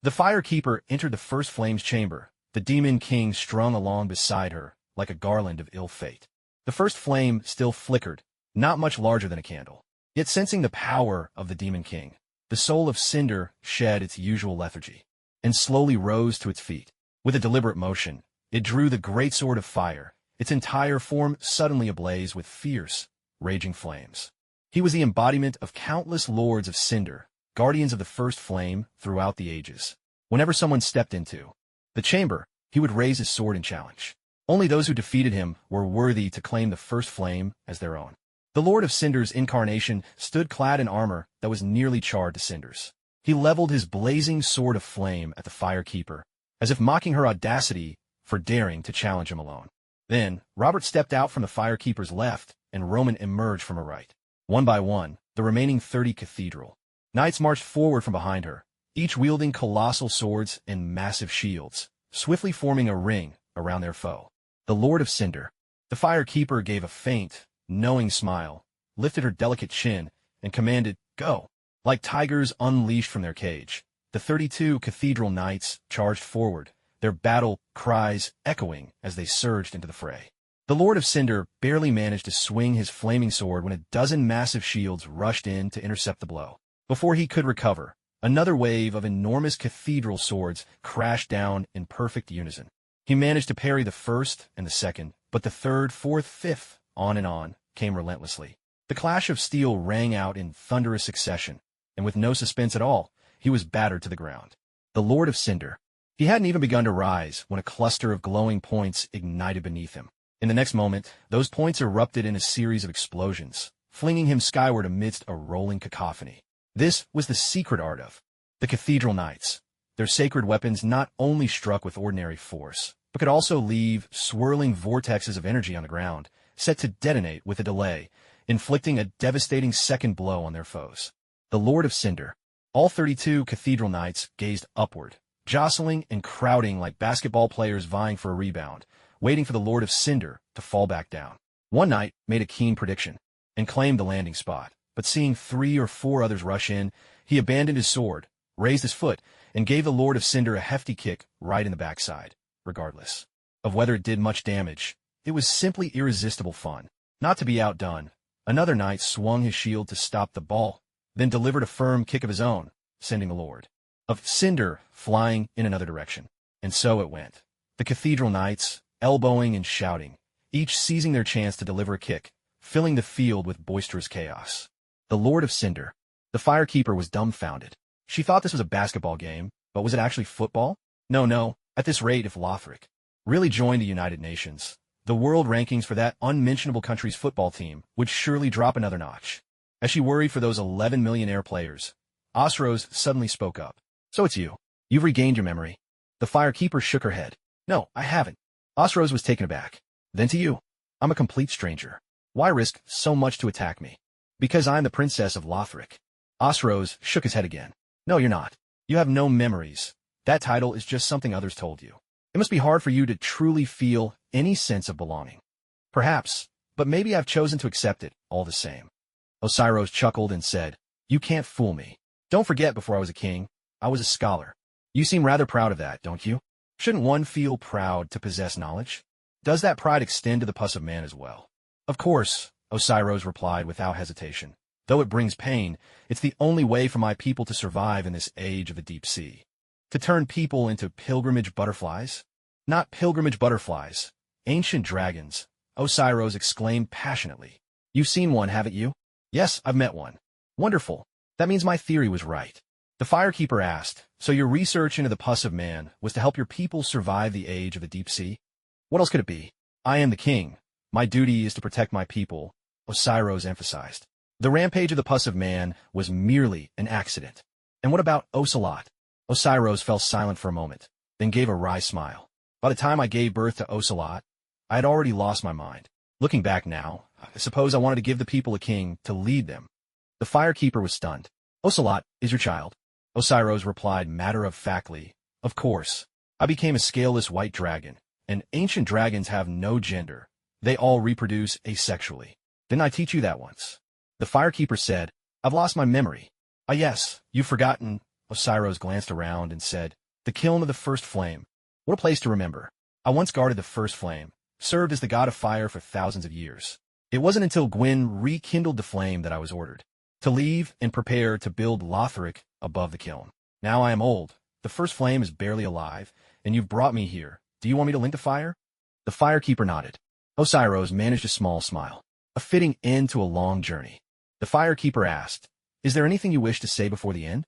The Firekeeper entered the first flame's chamber, the Demon King strung along beside her, like a garland of ill fate. The first flame still flickered, not much larger than a candle. Yet sensing the power of the Demon King, the Soul of Cinder shed its usual lethargy, and slowly rose to its feet. With a deliberate motion, it drew the great sword of fire, its entire form suddenly ablaze with fierce, raging flames. He was the embodiment of countless lords of Cinder, guardians of the first flame throughout the ages. Whenever someone stepped into the chamber, he would raise his sword in challenge. Only those who defeated him were worthy to claim the first flame as their own. The Lord of Cinder's incarnation stood clad in armor that was nearly charred to cinders. He leveled his blazing sword of flame at the Firekeeper, as if mocking her audacity for daring to challenge him alone. Then, Robert stepped out from the Firekeeper's left, and Roman emerged from her right. One by one, the remaining 30 Cathedral Knights marched forward from behind her, each wielding colossal swords and massive shields, swiftly forming a ring around their foe. The Lord of Cinder. The Firekeeper gave a faint, knowing smile, lifted her delicate chin, and commanded, "Go!" Like tigers unleashed from their cage, the 32 Cathedral Knights charged forward, their battle cries echoing as they surged into the fray. The Lord of Cinder barely managed to swing his flaming sword when a dozen massive shields rushed in to intercept the blow. Before he could recover, another wave of enormous cathedral swords crashed down in perfect unison. He managed to parry the first and the second, but the third, fourth, fifth, on, came relentlessly. The clash of steel rang out in thunderous succession, and with no suspense at all, he was battered to the ground. The Lord of Cinder. He hadn't even begun to rise when a cluster of glowing points ignited beneath him. In the next moment, those points erupted in a series of explosions, flinging him skyward amidst a rolling cacophony. This was the secret art of the Cathedral Knights. Their sacred weapons not only struck with ordinary force, but could also leave swirling vortexes of energy on the ground, set to detonate with a delay, inflicting a devastating second blow on their foes. The Lord of Cinder. All 32 Cathedral Knights gazed upward, jostling and crowding like basketball players vying for a rebound, waiting for the Lord of Cinder to fall back down. One knight made a keen prediction and claimed the landing spot, but seeing 3 or 4 others rush in, he abandoned his sword, raised his foot, and gave the Lord of Cinder a hefty kick right in the backside. Regardless of whether it did much damage, it was simply irresistible fun. Not to be outdone, another knight swung his shield to stop the ball, then delivered a firm kick of his own, sending the Lord of Cinder flying in another direction. And so it went. The Cathedral Knights, elbowing and shouting, each seizing their chance to deliver a kick, filling the field with boisterous chaos. The Lord of Cinder. The Firekeeper was dumbfounded. She thought this was a basketball game, but was it actually football? No. At this rate, if Lothric really joined the United Nations, the world rankings for that unmentionable country's football team would surely drop another notch. As she worried for those 11 millionaire players, Osrose suddenly spoke up. "So it's you. You've regained your memory." The Firekeeper shook her head. "No, I haven't." Osrose was taken aback. "Then to you. I'm a complete stranger. Why risk so much to attack me?" "Because I'm the Princess of Lothric." Osrose shook his head again. "No, you're not. You have no memories. That title is just something others told you. It must be hard for you to truly feel any sense of belonging." "Perhaps, but maybe I've chosen to accept it all the same." Osrose chuckled and said, "You can't fool me. Don't forget before I was a king, I was a scholar. You seem rather proud of that, don't you? Shouldn't one feel proud to possess knowledge? Does that pride extend to the pus of man as well?" "Of course," Osrose replied without hesitation. "Though it brings pain, it's the only way for my people to survive in this age of the deep sea. To turn people into pilgrimage butterflies? Not pilgrimage butterflies. Ancient dragons," Osrose exclaimed passionately. "You've seen one, haven't you?" "Yes, I've met one." "Wonderful. That means my theory was right." The Firekeeper asked, "So your research into the pus of man was to help your people survive the age of the deep sea?" "What else could it be? I am the king. My duty is to protect my people," Osrose emphasized. "The rampage of the pus of man was merely an accident." "And what about Ocelot?" Osrose fell silent for a moment, then gave a wry smile. "By the time I gave birth to Ocelot, I had already lost my mind. Looking back now, I suppose I wanted to give the people a king to lead them. The firekeeper was stunned. Ocelot is your child? Osiris replied matter-of-factly, of course. I became a scaleless white dragon, and ancient dragons have no gender. They all reproduce asexually. Didn't I teach you that once? The firekeeper said, I've lost my memory. Ah yes, you've forgotten. Osiris glanced around and said, the kiln of the first flame. What a place to remember. I once guarded the first flame, served as the god of fire for thousands of years. It wasn't until Gwyn rekindled the flame that I was ordered to leave and prepare to build Lothric above the kiln. Now I am old. The first flame is barely alive, and you've brought me here. Do you want me to link the fire? The firekeeper nodded. Osiris managed a small smile, a fitting end to a long journey. The firekeeper asked, is there anything you wish to say before the end?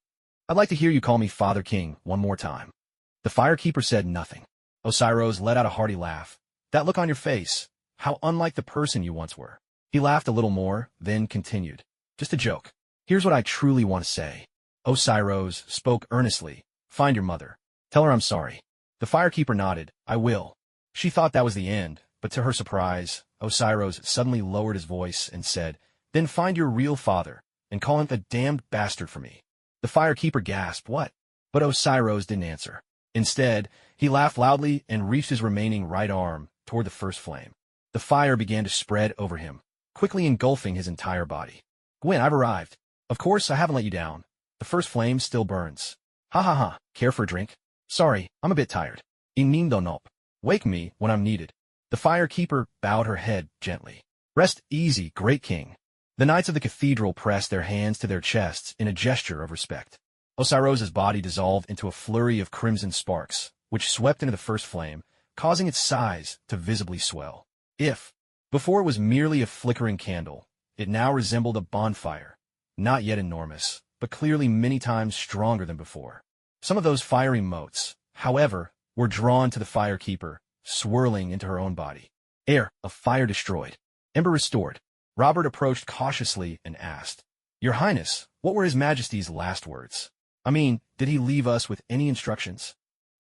I'd like to hear you call me Father King one more time. The firekeeper said nothing. Osiris let out a hearty laugh. That look on your face, how unlike the person you once were. He laughed a little more, then continued. Just a joke. Here's what I truly want to say. Osiris spoke earnestly. Find your mother. Tell her I'm sorry. The firekeeper nodded. I will. She thought that was the end, but to her surprise, Osiris suddenly lowered his voice and said, then find your real father, and call him a damned bastard for me. The firekeeper gasped, what? But Osiris didn't answer. Instead, he laughed loudly and reached his remaining right arm toward the first flame. The fire began to spread over him, quickly engulfing his entire body. Gwyn, I've arrived. Of course, I haven't let you down. The first flame still burns. Ha ha ha, care for a drink? Sorry, I'm a bit tired. Inimdonop. Wake me when I'm needed. The firekeeper bowed her head gently. Rest easy, great king. The knights of the cathedral pressed their hands to their chests in a gesture of respect. Osiris's body dissolved into a flurry of crimson sparks, which swept into the first flame, causing its size to visibly swell. Before it was merely a flickering candle, it now resembled a bonfire, not yet enormous, but clearly many times stronger than before. Some of those fiery motes, however, were drawn to the firekeeper, swirling into her own body. Air of fire destroyed. Ember restored. Robert approached cautiously and asked, Your Highness, what were His Majesty's last words? I mean, did he leave us with any instructions?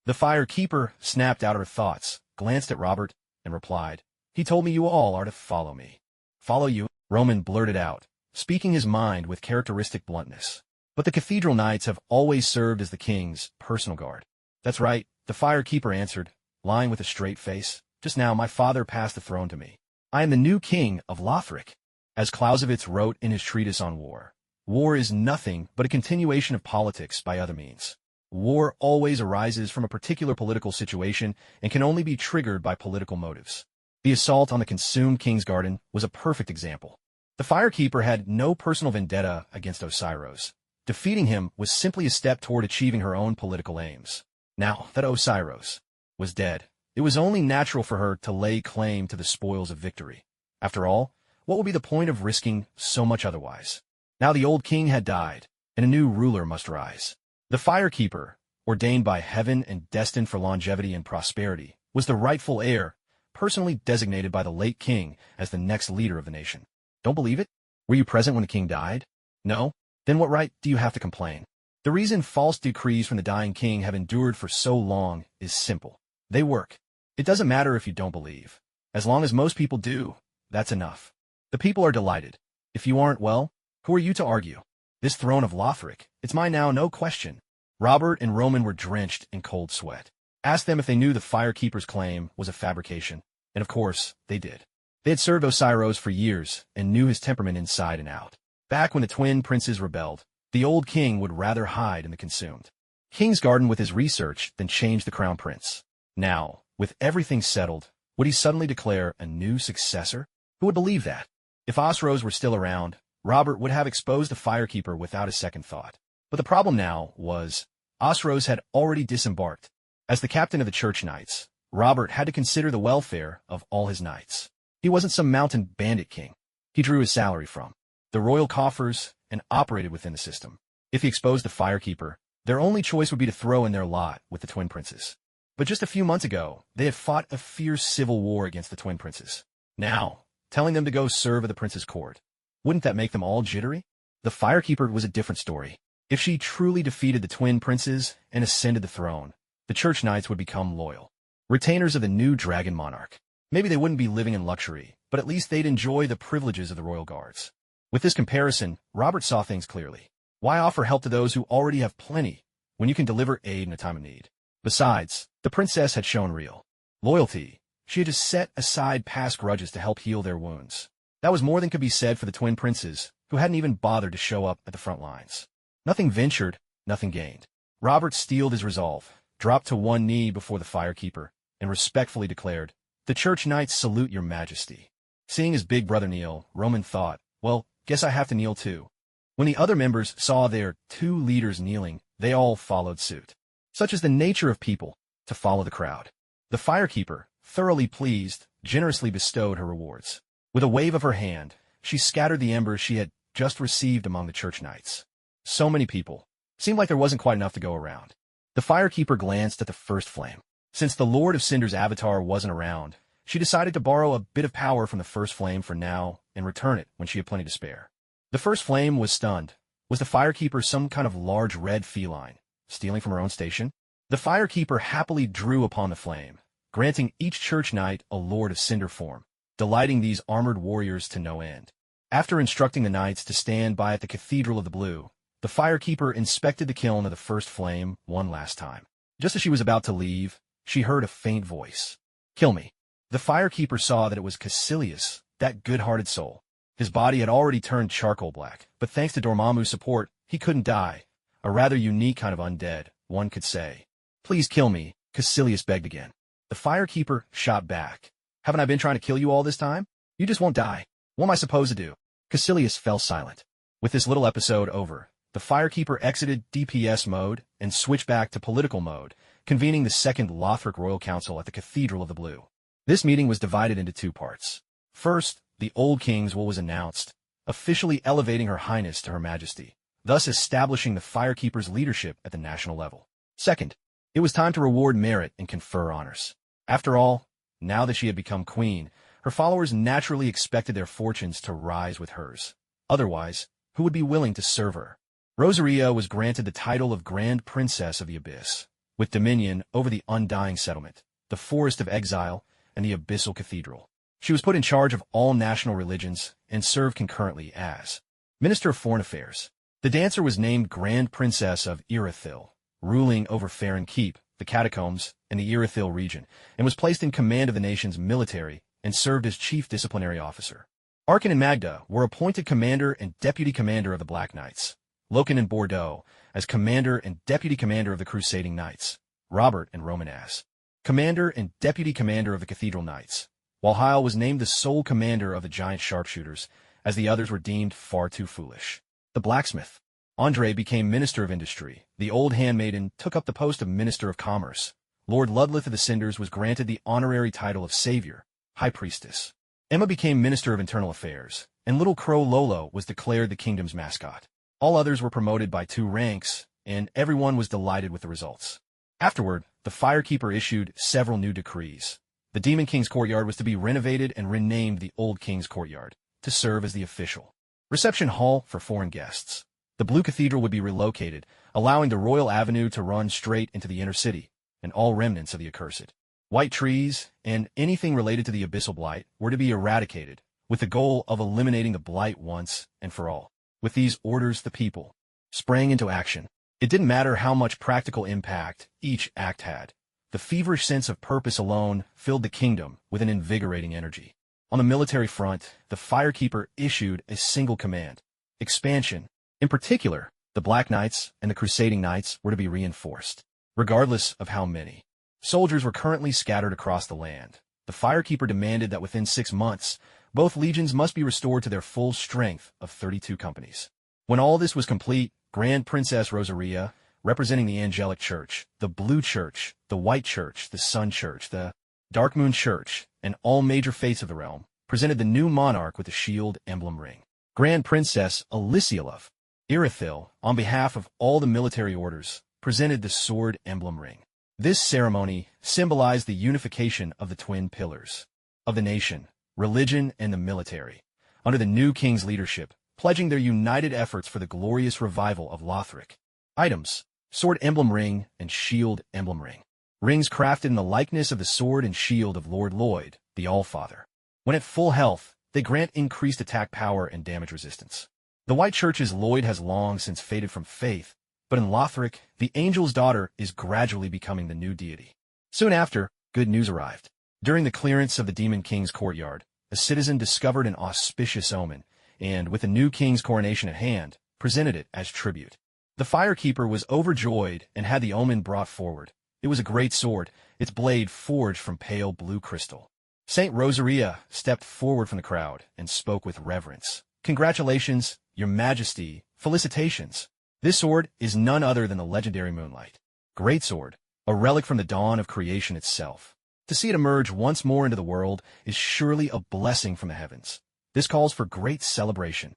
The firekeeper snapped out of her thoughts, glanced at Robert, and replied, He told me you all are to follow me. Follow you? Roman blurted out, speaking his mind with characteristic bluntness. But the cathedral knights have always served as the king's personal guard. That's right, the firekeeper answered, lying with a straight face. Just now my father passed the throne to me. I am the new king of Lothric. As Clausewitz wrote in his treatise on war, war is nothing but a continuation of politics by other means. War always arises from a particular political situation and can only be triggered by political motives. The assault on the consumed King's Garden was a perfect example. The firekeeper had no personal vendetta against Osiris. Defeating him was simply a step toward achieving her own political aims. Now that Osiris was dead, it was only natural for her to lay claim to the spoils of victory. After all, what would be the point of risking so much otherwise? Now the old king had died, and a new ruler must rise. The firekeeper, ordained by heaven and destined for longevity and prosperity, was the rightful heir, personally designated by the late king as the next leader of the nation. Don't believe it? Were you present when the king died? No? Then what right do you have to complain? The reason false decrees from the dying king have endured for so long is simple. They work. It doesn't matter if you don't believe. As long as most people do, that's enough. The people are delighted. If you aren't, well, who are you to argue? This throne of Lothric, it's mine now, no question. Robert and Roman were drenched in cold sweat. Ask them if they knew the firekeeper's claim was a fabrication, and of course, they did. They had served Osiris for years and knew his temperament inside and out. Back when the twin princes rebelled, the old king would rather hide in the consumed King's Garden with his research than change the crown prince. Now, with everything settled, would he suddenly declare a new successor? Who would believe that? If Osiris were still around, Robert would have exposed the firekeeper without a second thought. But the problem now was, Osiris had already disembarked. As the captain of the church knights, Robert had to consider the welfare of all his knights. He wasn't some mountain bandit king. He drew his salary from the royal coffers and operated within the system. If he exposed the firekeeper, their only choice would be to throw in their lot with the twin princes. But just a few months ago, they had fought a fierce civil war against the twin princes. Now, telling them to go serve at the prince's court, wouldn't that make them all jittery? The firekeeper was a different story. If she truly defeated the twin princes and ascended the throne, the church knights would become loyal retainers of the new dragon monarch. Maybe they wouldn't be living in luxury, but at least they'd enjoy the privileges of the royal guards. With this comparison, Robert saw things clearly. Why offer help to those who already have plenty, when you can deliver aid in a time of need? Besides, the princess had shown real loyalty. She had just set aside past grudges to help heal their wounds. That was more than could be said for the twin princes, who hadn't even bothered to show up at the front lines. Nothing ventured, nothing gained. Robert steeled his resolve, dropped to one knee before the firekeeper, and respectfully declared, "The church knights salute your majesty." Seeing his big brother kneel, Roman thought, well, guess I have to kneel too. When the other members saw their two leaders kneeling, they all followed suit. Such is the nature of people, to follow the crowd. The firekeeper, thoroughly pleased, generously bestowed her rewards. With a wave of her hand, she scattered the embers she had just received among the church knights. So many people. Seemed like there wasn't quite enough to go around. The firekeeper glanced at the first flame. Since the Lord of Cinder's avatar wasn't around, she decided to borrow a bit of power from the first flame for now and return it when she had plenty to spare. The first flame was stunned. Was the firekeeper some kind of large red feline, stealing from her own station? The firekeeper happily drew upon the flame, granting each church knight a Lord of Cinder form, delighting these armored warriors to no end. After instructing the knights to stand by at the Cathedral of the Blue, the firekeeper inspected the kiln of the first flame one last time. Just as she was about to leave, she heard a faint voice. "Kill me." The firekeeper saw that it was Caecilius, that good-hearted soul. His body had already turned charcoal black, but thanks to Dormammu's support, he couldn't die. A rather unique kind of undead, one could say. "Please kill me," Caecilius begged again. The firekeeper shot back. "Haven't I been trying to kill you all this time? You just won't die. What am I supposed to do?" Caecilius fell silent. With this little episode over, the firekeeper exited DPS mode and switched back to political mode, convening the Second Lothric Royal Council at the Cathedral of the Blue. This meeting was divided into two parts. First, the Old King's will was announced, officially elevating Her Highness to Her Majesty, thus establishing the firekeeper's leadership at the national level. Second, it was time to reward merit and confer honors. After all, now that she had become queen, her followers naturally expected their fortunes to rise with hers. Otherwise, who would be willing to serve her? Rosaria was granted the title of Grand Princess of the Abyss, with dominion over the Undying Settlement, the Forest of Exile, and the Abyssal Cathedral. She was put in charge of all national religions and served concurrently as Minister of Foreign Affairs. The dancer was named Grand Princess of Irithyll, ruling over Farron Keep, the catacombs, and the Irithyll region, and was placed in command of the nation's military and served as chief disciplinary officer. Arkan and Magda were appointed commander and deputy commander of the Black Knights, Loken and Bordeaux as commander and deputy commander of the Crusading Knights, Robert and Roman as commander and deputy commander of the Cathedral Knights, while Hyle was named the sole commander of the giant sharpshooters, as the others were deemed far too foolish. The blacksmith, Andre, became Minister of Industry. The old handmaiden took up the post of Minister of Commerce. Lord Ludleth of the Cinders was granted the honorary title of Savior, High Priestess. Emma became Minister of Internal Affairs, and Little Crow Lolo was declared the kingdom's mascot. All others were promoted by 2 ranks, and everyone was delighted with the results. Afterward, the firekeeper issued several new decrees. The Demon King's courtyard was to be renovated and renamed the Old King's Courtyard, to serve as the official reception hall for foreign guests. The Blue Cathedral would be relocated, allowing the Royal Avenue to run straight into the inner city, and all remnants of the accursed white trees and anything related to the Abyssal Blight were to be eradicated, with the goal of eliminating the Blight once and for all. With these orders, the people sprang into action. It didn't matter how much practical impact each act had. The feverish sense of purpose alone filled the kingdom with an invigorating energy. On the military front, the firekeeper issued a single command: expansion. In particular, the Black Knights and the Crusading Knights were to be reinforced, regardless of how many. Soldiers were currently scattered across the land. The firekeeper demanded that within 6 months, both legions must be restored to their full strength of 32 companies. When all this was complete, Grand Princess Rosaria, representing the Angelic Church, the Blue Church, the White Church, the Sun Church, the Dark Moon Church, and all major faiths of the realm, presented the new monarch with the shield emblem ring. Grand Princess Alysiolov Irithyll, on behalf of all the military orders, presented the sword emblem ring. This ceremony symbolized the unification of the twin pillars of the nation, religion, and the military, under the new king's leadership, pledging their united efforts for the glorious revival of Lothric. Items: sword emblem ring and shield emblem ring. Rings crafted in the likeness of the sword and shield of Lord Lloyd, the Allfather. When at full health, they grant increased attack power and damage resistance. The White Church's Lloyd has long since faded from faith, but in Lothric, the Angel's Daughter is gradually becoming the new deity. Soon after, good news arrived. During the clearance of the Demon King's courtyard, a citizen discovered an auspicious omen, and with the new king's coronation at hand, presented it as tribute. The Firekeeper was overjoyed and had the omen brought forward. It was a great sword, its blade forged from pale blue crystal. Saint Rosaria stepped forward from the crowd and spoke with reverence. "Congratulations, Your Majesty, felicitations. This sword is none other than the legendary Moonlight. Great sword, a relic from the dawn of creation itself. To see it emerge once more into the world is surely a blessing from the heavens. This calls for great celebration."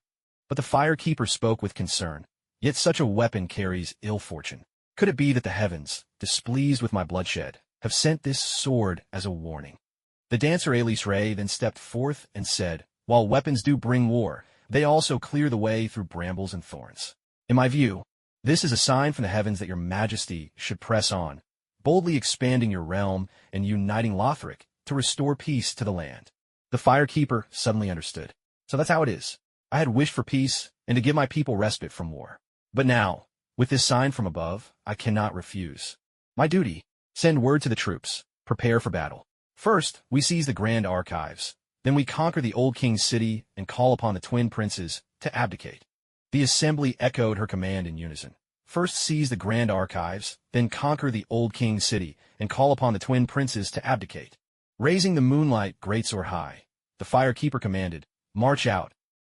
But the Firekeeper spoke with concern. "Yet such a weapon carries ill fortune. Could it be that the heavens, displeased with my bloodshed, have sent this sword as a warning?" The dancer Elise Ray then stepped forth and said, "While weapons do bring war, they also clear the way through brambles and thorns. In my view, this is a sign from the heavens that Your Majesty should press on, boldly expanding your realm and uniting Lothric to restore peace to the land." The Firekeeper suddenly understood. So that's how it is. I had wished for peace and to give my people respite from war. But now, with this sign from above, I cannot refuse. My duty, send word to the troops, prepare for battle. First, we seize the Grand Archives. Then we conquer the Old King's city and call upon the twin princes to abdicate. The assembly echoed her command in unison. First seize the Grand Archives, then conquer the Old King's city and call upon the twin princes to abdicate. Raising the Moonlight Greatsword high, the Firekeeper commanded, "March out."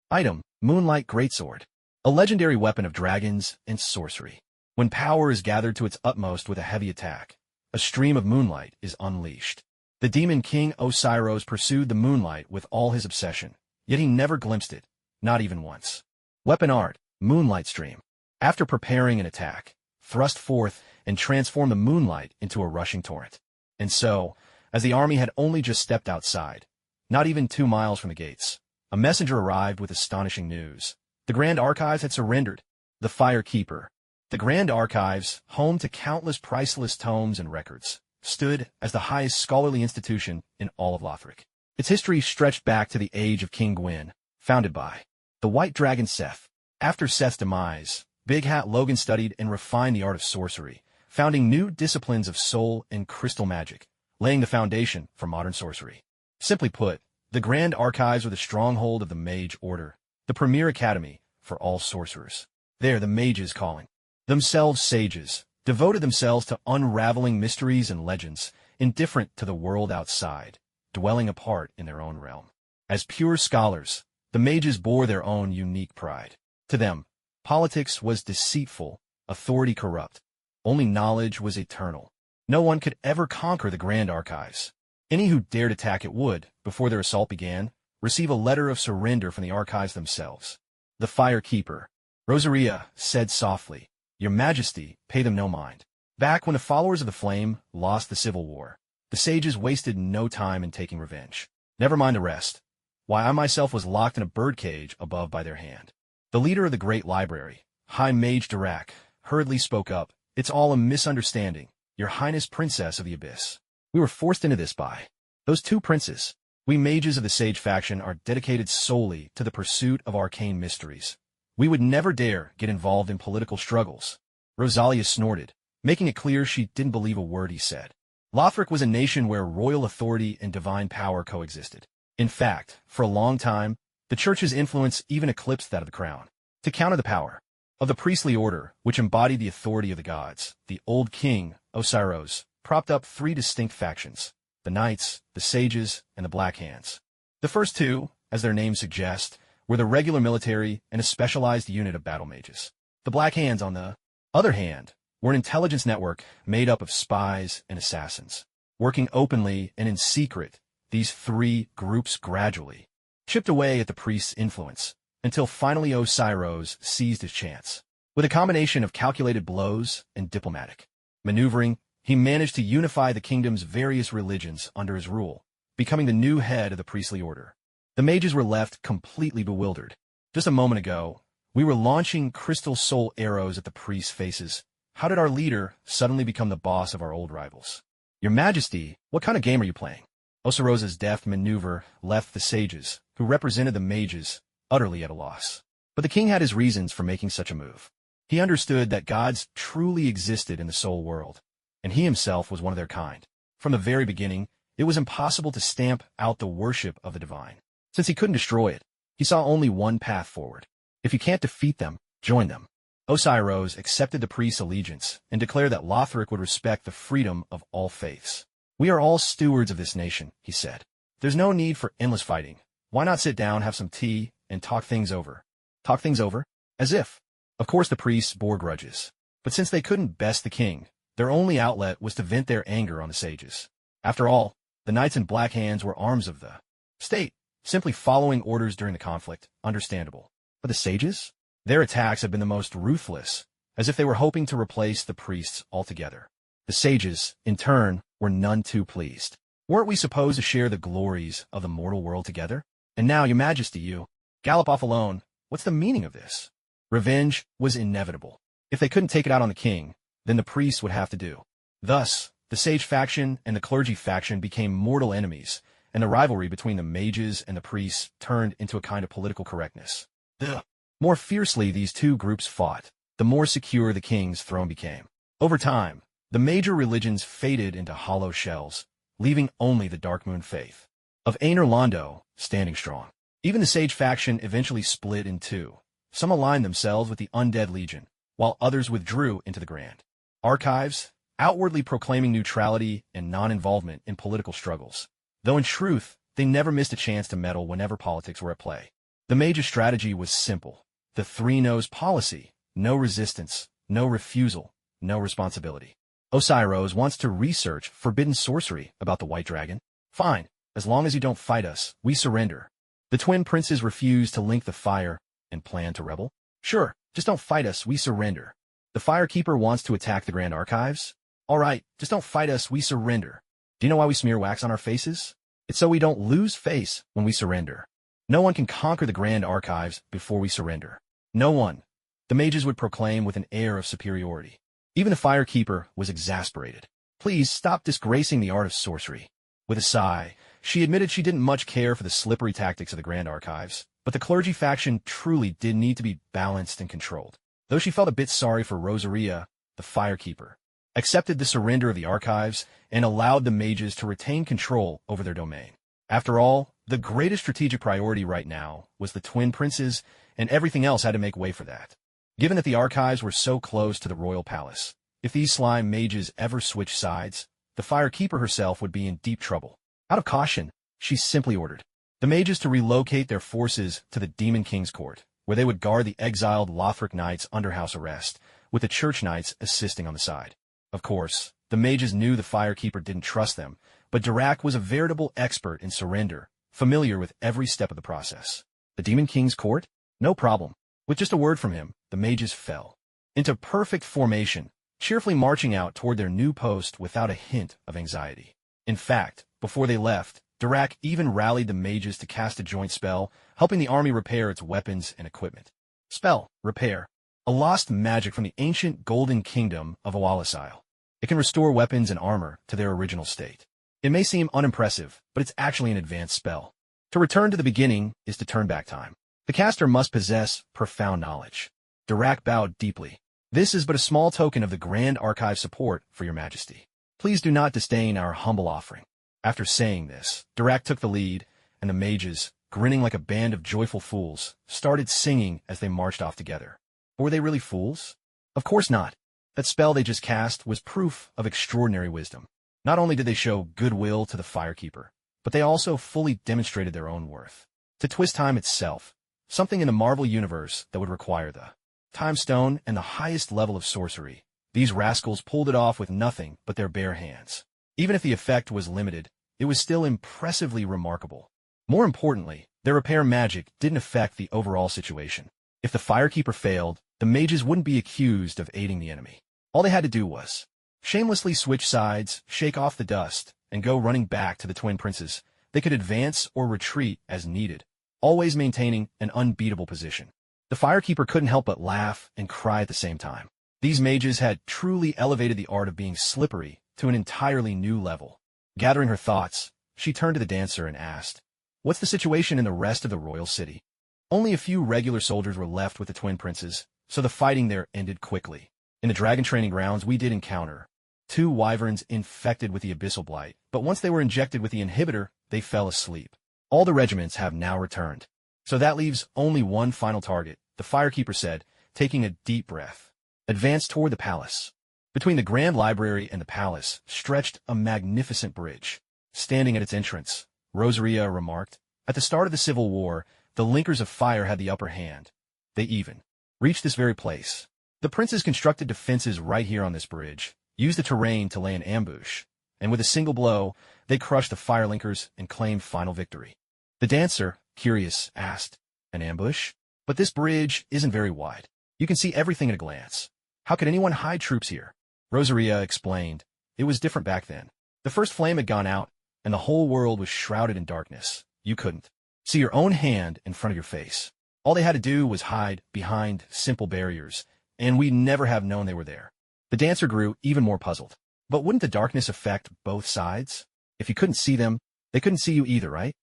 Item, Moonlight Greatsword. A legendary weapon of dragons and sorcery. When power is gathered to its utmost with a heavy attack, a stream of moonlight is unleashed. The Demon King Osiros pursued the moonlight with all his obsession, yet he never glimpsed it, not even once. Weapon art, Moonlight Stream. After preparing an attack, thrust forth and transform the moonlight into a rushing torrent. And so, as the army had only just stepped outside, not even 2 miles from the gates, a messenger arrived with astonishing news. The Grand Archives had surrendered. The Firekeeper. The Grand Archives, home to countless priceless tomes and records, stood as the highest scholarly institution in all of Lothric. Its history stretched back to the age of King Gwyn, founded by the White Dragon Seth. After Seth's demise, Big Hat Logan studied and refined the art of sorcery, founding new disciplines of soul and crystal magic, laying the foundation for modern sorcery. Simply put, the Grand Archives were the stronghold of the Mage Order, the premier academy for all sorcerers. There, the mages calling themselves sages, devoted themselves to unraveling mysteries and legends, indifferent to the world outside, dwelling apart in their own realm. As pure scholars, the mages bore their own unique pride. To them, politics was deceitful, authority corrupt. Only knowledge was eternal. No one could ever conquer the Grand Archives. Any who dared attack it would, before their assault began, receive a letter of surrender from the archives themselves. The Firekeeper, Rosaria, said softly, "Your Majesty, pay them no mind." Back when the followers of the Flame lost the Civil War, the sages wasted no time in taking revenge. Never mind the rest. Why, I myself was locked in a birdcage above by their hand. The leader of the Great Library, High Mage Dirac, hurriedly spoke up. "It's all a misunderstanding, Your Highness Princess of the Abyss. We were forced into this by those 2 princes. We mages of the Sage faction are dedicated solely to the pursuit of arcane mysteries. We would never dare get involved in political struggles." Rosalia snorted, making it clear she didn't believe a word he said. Lothric was a nation where royal authority and divine power coexisted. In fact, for a long time, the Church's influence even eclipsed that of the crown. To counter the power of the priestly order, which embodied the authority of the gods, the old king, Osiros, propped up 3 distinct factions: the Knights, the Sages, and the Black Hands. The first 2, as their names suggest, were the regular military and a specialized unit of battle mages. The Black Hands, on the other hand, were an intelligence network made up of spies and assassins. Working openly and in secret, these 3 groups gradually chipped away at the priest's influence, until finally Osiros seized his chance. With a combination of calculated blows and diplomatic maneuvering, he managed to unify the kingdom's various religions under his rule, becoming the new head of the priestly order. The mages were left completely bewildered. Just a moment ago, we were launching crystal soul arrows at the priests' faces. How did our leader suddenly become the boss of our old rivals? "Your Majesty, what kind of game are you playing?" Osarosa's deft maneuver left the sages, who represented the mages, utterly at a loss. But the king had his reasons for making such a move. He understood that gods truly existed in the soul world, and he himself was one of their kind. From the very beginning, it was impossible to stamp out the worship of the divine. Since he couldn't destroy it, he saw only one path forward. If you can't defeat them, join them. Osiris accepted the priest's allegiance and declared that Lothric would respect the freedom of all faiths. "We are all stewards of this nation," he said. "There's no need for endless fighting. Why not sit down, have some tea, and talk things over?" Talk things over? As if. Of course the priests bore grudges. But since they couldn't best the king, their only outlet was to vent their anger on the sages. After all, the knights in black hands were arms of the state, simply following orders during the conflict, understandable. But the sages? Their attacks had been the most ruthless, as if they were hoping to replace the priests altogether. The sages, in turn, were none too pleased. Weren't we supposed to share the glories of the mortal world together? And now, your majesty, you gallop off alone. What's the meaning of this? Revenge was inevitable. If they couldn't take it out on the king, then the priests would have to do. Thus, the sage faction and the clergy faction became mortal enemies, and the rivalry between the mages and the priests turned into a kind of political correctness. The more fiercely these two groups fought, the more secure the king's throne became. Over time, the major religions faded into hollow shells, leaving only the Dark Moon faith of Aner Londo standing strong. Even the sage faction eventually split in two. Some aligned themselves with the Undead Legion, while others withdrew into the Grand Archives, outwardly proclaiming neutrality and non-involvement in political struggles, though in truth, they never missed a chance to meddle whenever politics were at play. The mage's strategy was simple. The three-nose policy: no resistance, no refusal, no responsibility. Osiris wants to research forbidden sorcery about the White Dragon. Fine, as long as you don't fight us, we surrender. The twin princes refused to link the fire and plan to rebel. Sure, just don't fight us, we surrender. The Firekeeper wants to attack the Grand Archives. All right, just don't fight us, we surrender. Do you know why we smear wax on our faces? It's so we don't lose face when we surrender. No one can conquer the Grand Archives before we surrender. No one, the mages would proclaim with an air of superiority. Even the Firekeeper was exasperated. Please stop disgracing the art of sorcery. With a sigh, she admitted she didn't much care for the slippery tactics of the Grand Archives, but the clergy faction truly did need to be balanced and controlled. Though she felt a bit sorry for Rosaria, the Firekeeper accepted the surrender of the archives and allowed the mages to retain control over their domain. After all, the greatest strategic priority right now was the twin princes, and everything else had to make way for that. Given that the archives were so close to the royal palace, if these slime mages ever switched sides, the Firekeeper herself would be in deep trouble. Out of caution, she simply ordered the mages to relocate their forces to the Demon King's court, where they would guard the exiled Lothric knights under house arrest, with the church knights assisting on the side. Of course, the mages knew the Firekeeper didn't trust them, but Dirac was a veritable expert in surrender, familiar with every step of the process. The Demon King's court? No problem. With just a word from him, the mages fell into perfect formation, cheerfully marching out toward their new post without a hint of anxiety. In fact, before they left, Dirac even rallied the mages to cast a joint spell, helping the army repair its weapons and equipment. Spell, repair. A lost magic from the ancient Golden Kingdom of Oalisile. It can restore weapons and armor to their original state. It may seem unimpressive, but it's actually an advanced spell. To return to the beginning is to turn back time. The caster must possess profound knowledge. Dirac bowed deeply. This is but a small token of the Grand Archive support for your majesty. Please do not disdain our humble offering. After saying this, Dirac took the lead, and the mages, grinning like a band of joyful fools, started singing as they marched off together. Were they really fools? Of course not. That spell they just cast was proof of extraordinary wisdom. Not only did they show goodwill to the Firekeeper, but they also fully demonstrated their own worth. To twist time itself, something in the Marvel universe that would require the Time Stone and the highest level of sorcery, these rascals pulled it off with nothing but their bare hands. Even if the effect was limited, it was still impressively remarkable. More importantly, their repair magic didn't affect the overall situation. If the Firekeeper failed, the mages wouldn't be accused of aiding the enemy. All they had to do was shamelessly switch sides, shake off the dust, and go running back to the twin princes. They could advance or retreat as needed, always maintaining an unbeatable position. The Firekeeper couldn't help but laugh and cry at the same time. These mages had truly elevated the art of being slippery to an entirely new level. Gathering her thoughts, she turned to the dancer and asked, "What's the situation in the rest of the royal city?" Only a few regular soldiers were left with the twin princes, so the fighting there ended quickly. In the dragon training grounds, we did encounter 2 wyverns infected with the abyssal blight, but once they were injected with the inhibitor, they fell asleep. All the regiments have now returned. So that leaves only one final target, the firekeeper said, taking a deep breath. Advance toward the palace. Between the grand library and the palace stretched a magnificent bridge. Standing at its entrance, Rosaria remarked, "At the start of the Civil War, the linkers of fire had the upper hand. They even reached this very place. The princes constructed defenses right here on this bridge, used the terrain to lay an ambush, and with a single blow, they crushed the fire linkers and claimed final victory." The dancer, curious, asked, "An ambush? But this bridge isn't very wide. You can see everything at a glance. How could anyone hide troops here?" Rosaria explained, "It was different back then. The first flame had gone out, and the whole world was shrouded in darkness. You couldn't see your own hand in front of your face. All they had to do was hide behind simple barriers, and we'd never have known they were there." The dancer grew even more puzzled. "But wouldn't the darkness affect both sides? If you couldn't see them, they couldn't see you either, right?"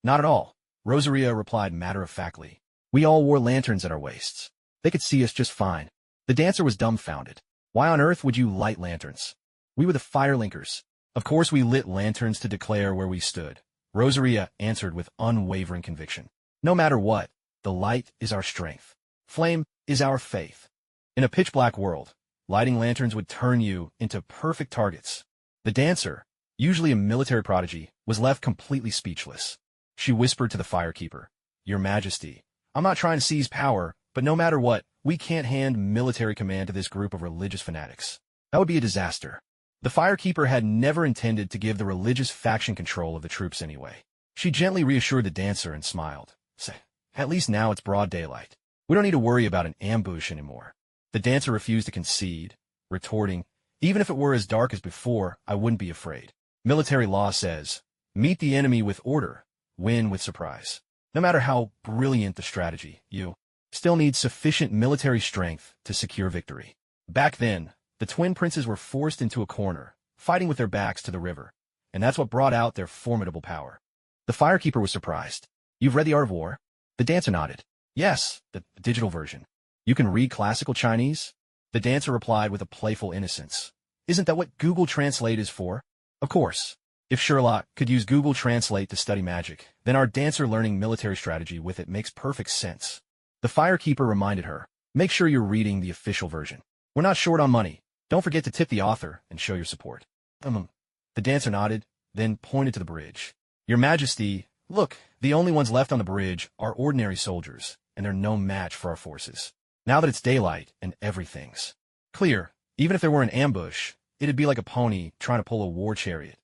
"Not at all," Rosaria replied matter-of-factly. "We all wore lanterns at our waists. They could see us just fine." The dancer was dumbfounded. "Why on earth would you light lanterns?" "We were the fire linkers. Of course we lit lanterns to declare where we stood," Rosaria answered with unwavering conviction. "No matter what, the light is our strength. Flame is our faith. In a pitch-black world, lighting lanterns would turn you into perfect targets." The dancer, usually a military prodigy, was left completely speechless. She whispered to the firekeeper, "Your Majesty, I'm not trying to seize power, but no matter what, we can't hand military command to this group of religious fanatics. That would be a disaster." The firekeeper had never intended to give the religious faction control of the troops anyway. She gently reassured the dancer and smiled. "Say, at least now it's broad daylight. We don't need to worry about an ambush anymore." The dancer refused to concede, retorting, "Even if it were as dark as before, I wouldn't be afraid. Military law says, meet the enemy with order, win with surprise. No matter how brilliant the strategy, you still need sufficient military strength to secure victory." Back then, the twin princes were forced into a corner, fighting with their backs to the river, and that's what brought out their formidable power. The firekeeper was surprised. "You've read The Art of War?" The dancer nodded. "Yes, the digital version. You can read classical Chinese?" The dancer replied with a playful innocence. "Isn't that what Google Translate is for?" "Of course. If Sherlock could use Google Translate to study magic, then our dancer learning military strategy with it makes perfect sense." The firekeeper reminded her, "Make sure you're reading the official version. We're not short on money. Don't forget to tip the author and show your support." The dancer nodded, then pointed to the bridge. "Your Majesty, look, the only ones left on the bridge are ordinary soldiers, and they're no match for our forces. Now that it's daylight and everything's clear, even if there were an ambush, it'd be like a pony trying to pull a war chariot.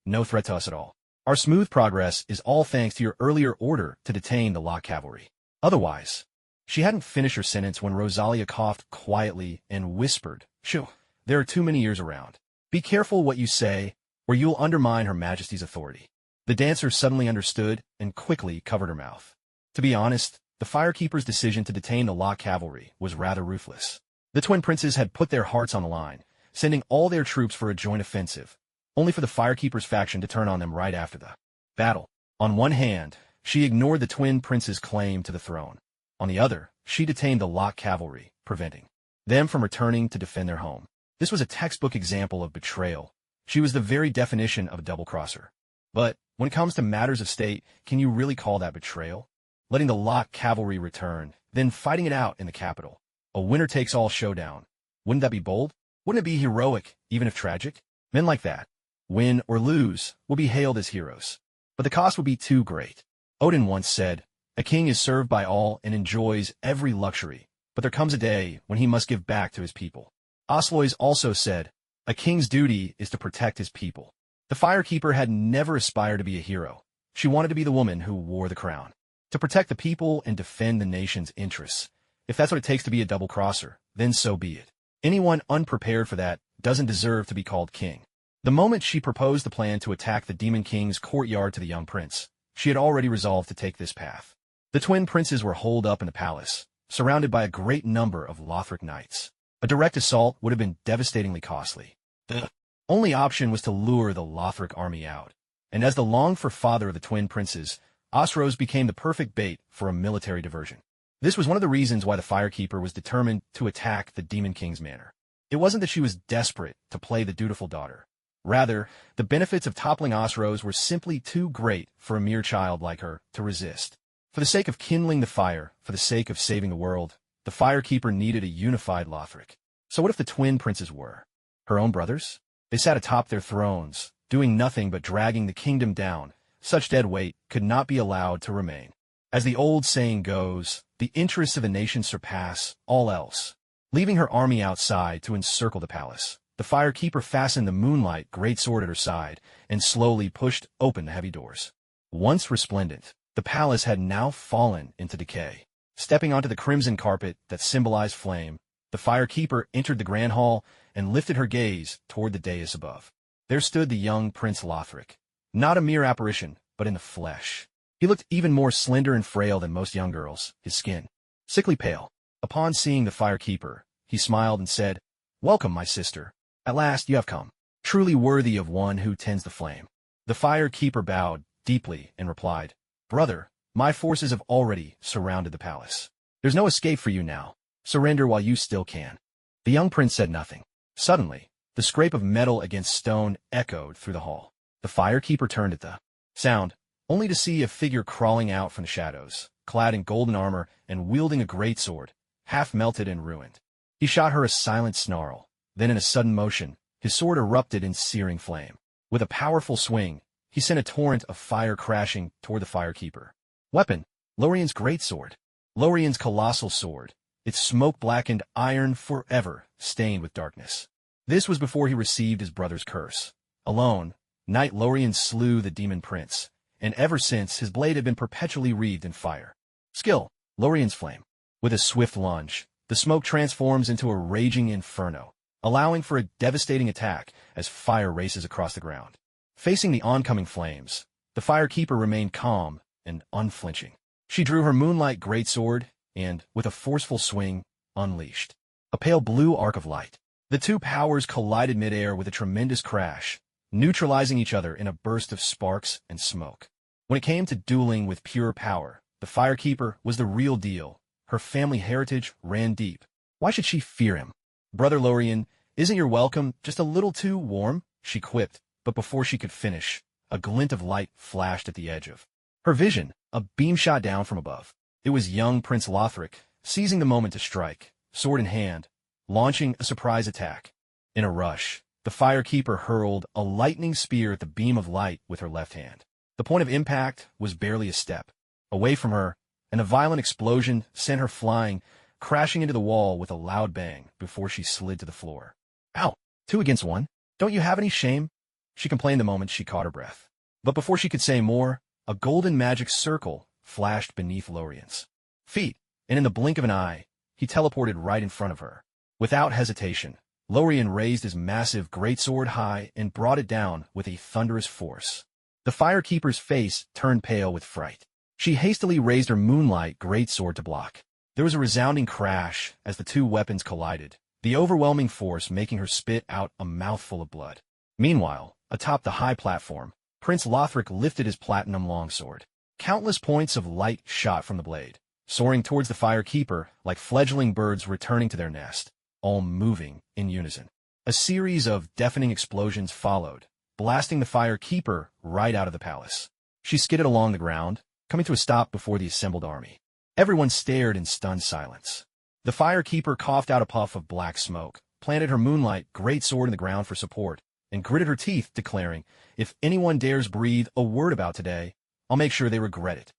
No threat to us at all. Our smooth progress is all thanks to your earlier order to detain the Lock cavalry. Otherwise..." She hadn't finished her sentence when Rosalia coughed quietly and whispered, "Shoo, there are too many ears around. Be careful what you say, or you'll undermine Her Majesty's authority." The dancer suddenly understood and quickly covered her mouth. To be honest, the firekeeper's decision to detain the Lock cavalry was rather ruthless. The twin princes had put their hearts on the line, sending all their troops for a joint offensive, only for the firekeeper's faction to turn on them right after the battle. On one hand, she ignored the twin princes' claim to the throne. On the other, she detained the Lock cavalry, preventing them from returning to defend their home. This was a textbook example of betrayal. She was the very definition of a double-crosser. But when it comes to matters of state, can you really call that betrayal? Letting the Lock cavalry return, then fighting it out in the capital. A winner-takes-all showdown. Wouldn't that be bold? Wouldn't it be heroic, even if tragic? Men like that, win or lose, will be hailed as heroes. But the cost would be too great. Odin once said, "A king is served by all and enjoys every luxury, but there comes a day when he must give back to his people." Oslois also said, "A king's duty is to protect his people." The firekeeper had never aspired to be a hero. She wanted to be the woman who wore the crown. To protect the people and defend the nation's interests. If that's what it takes to be a double-crosser, then so be it. Anyone unprepared for that doesn't deserve to be called king. The moment she proposed the plan to attack the Demon King's courtyard to the young prince, she had already resolved to take this path. The twin princes were holed up in the palace, surrounded by a great number of Lothric knights. A direct assault would have been devastatingly costly. The only option was to lure the Lothric army out. and as the longed-for father of the twin princes, Osrose became the perfect bait for a military diversion. This was one of the reasons why the Firekeeper was determined to attack the Demon King's manor. It wasn't that she was desperate to play the dutiful daughter. Rather, the benefits of toppling Osrose were simply too great for a mere child like her to resist. For the sake of kindling the fire, for the sake of saving the world, the Firekeeper needed a unified Lothric. So what if the twin princes were her own brothers? They sat atop their thrones, doing nothing but dragging the kingdom down. Such dead weight could not be allowed to remain. As the old saying goes, the interests of a nation surpass all else. Leaving her army outside to encircle the palace, the Firekeeper fastened the moonlight greatsword at her side and slowly pushed open the heavy doors. Once resplendent, the palace had now fallen into decay. Stepping onto the crimson carpet that symbolized flame, the Firekeeper entered the grand hall and lifted her gaze toward the dais above. There stood the young Prince Lothric, not a mere apparition, but in the flesh. He looked even more slender and frail than most young girls, his skin sickly pale. Upon seeing the Firekeeper, he smiled and said, "Welcome, my sister. At last you have come, truly worthy of one who tends the flame." The Firekeeper bowed deeply and replied, "Brother, my forces have already surrounded the palace. There's no escape for you now. Surrender while you still can." The young prince said nothing. Suddenly, the scrape of metal against stone echoed through the hall. The Firekeeper turned at the sound, only to see a figure crawling out from the shadows, clad in golden armor and wielding a greatsword, half melted and ruined. He shot her a silent snarl. Then in a sudden motion, his sword erupted in searing flame. With a powerful swing, he sent a torrent of fire crashing toward the Firekeeper. Weapon: Lorien's greatsword. Lorien's colossal sword, its smoke-blackened iron forever stained with darkness. This was before he received his brother's curse. Alone, Knight Lorien slew the demon prince, and ever since his blade had been perpetually wreathed in fire. Skill: Lorien's flame. With a swift lunge, the smoke transforms into a raging inferno, allowing for a devastating attack as fire races across the ground. Facing the oncoming flames, the Firekeeper remained calm and unflinching. She drew her moonlight greatsword and, with a forceful swing, unleashed a pale blue arc of light. The two powers collided midair with a tremendous crash, neutralizing each other in a burst of sparks and smoke. When it came to dueling with pure power, the Firekeeper was the real deal. Her family heritage ran deep. Why should she fear him? "Brother Lorien, isn't your welcome just a little too warm?" she quipped, but before she could finish, a glint of light flashed at the edge of her vision. A beam shot down from above. It was young Prince Lothric, seizing the moment to strike, sword in hand, launching a surprise attack. In a rush, the Firekeeper hurled a lightning spear at the beam of light with her left hand. The point of impact was barely a step away from her, and a violent explosion sent her flying, crashing into the wall with a loud bang before she slid to the floor. "Ow! 2 against 1? Don't you have any shame?" she complained the moment she caught her breath. But before she could say more, a golden magic circle flashed beneath Lorien's feet, and in the blink of an eye, he teleported right in front of her. Without hesitation, Lorien raised his massive greatsword high and brought it down with a thunderous force. The Firekeeper's face turned pale with fright. She hastily raised her moonlight greatsword to block. There was a resounding crash as the two weapons collided, the overwhelming force making her spit out a mouthful of blood. Meanwhile, atop the high platform, Prince Lothric lifted his platinum longsword. Countless points of light shot from the blade, soaring towards the Firekeeper like fledgling birds returning to their nest, all moving in unison. A series of deafening explosions followed, blasting the Firekeeper right out of the palace. She skidded along the ground, coming to a stop before the assembled army. Everyone stared in stunned silence. The Firekeeper coughed out a puff of black smoke, planted her moonlight greatsword in the ground for support, and gritted her teeth, declaring, "If anyone dares breathe a word about today, I'll make sure they regret it."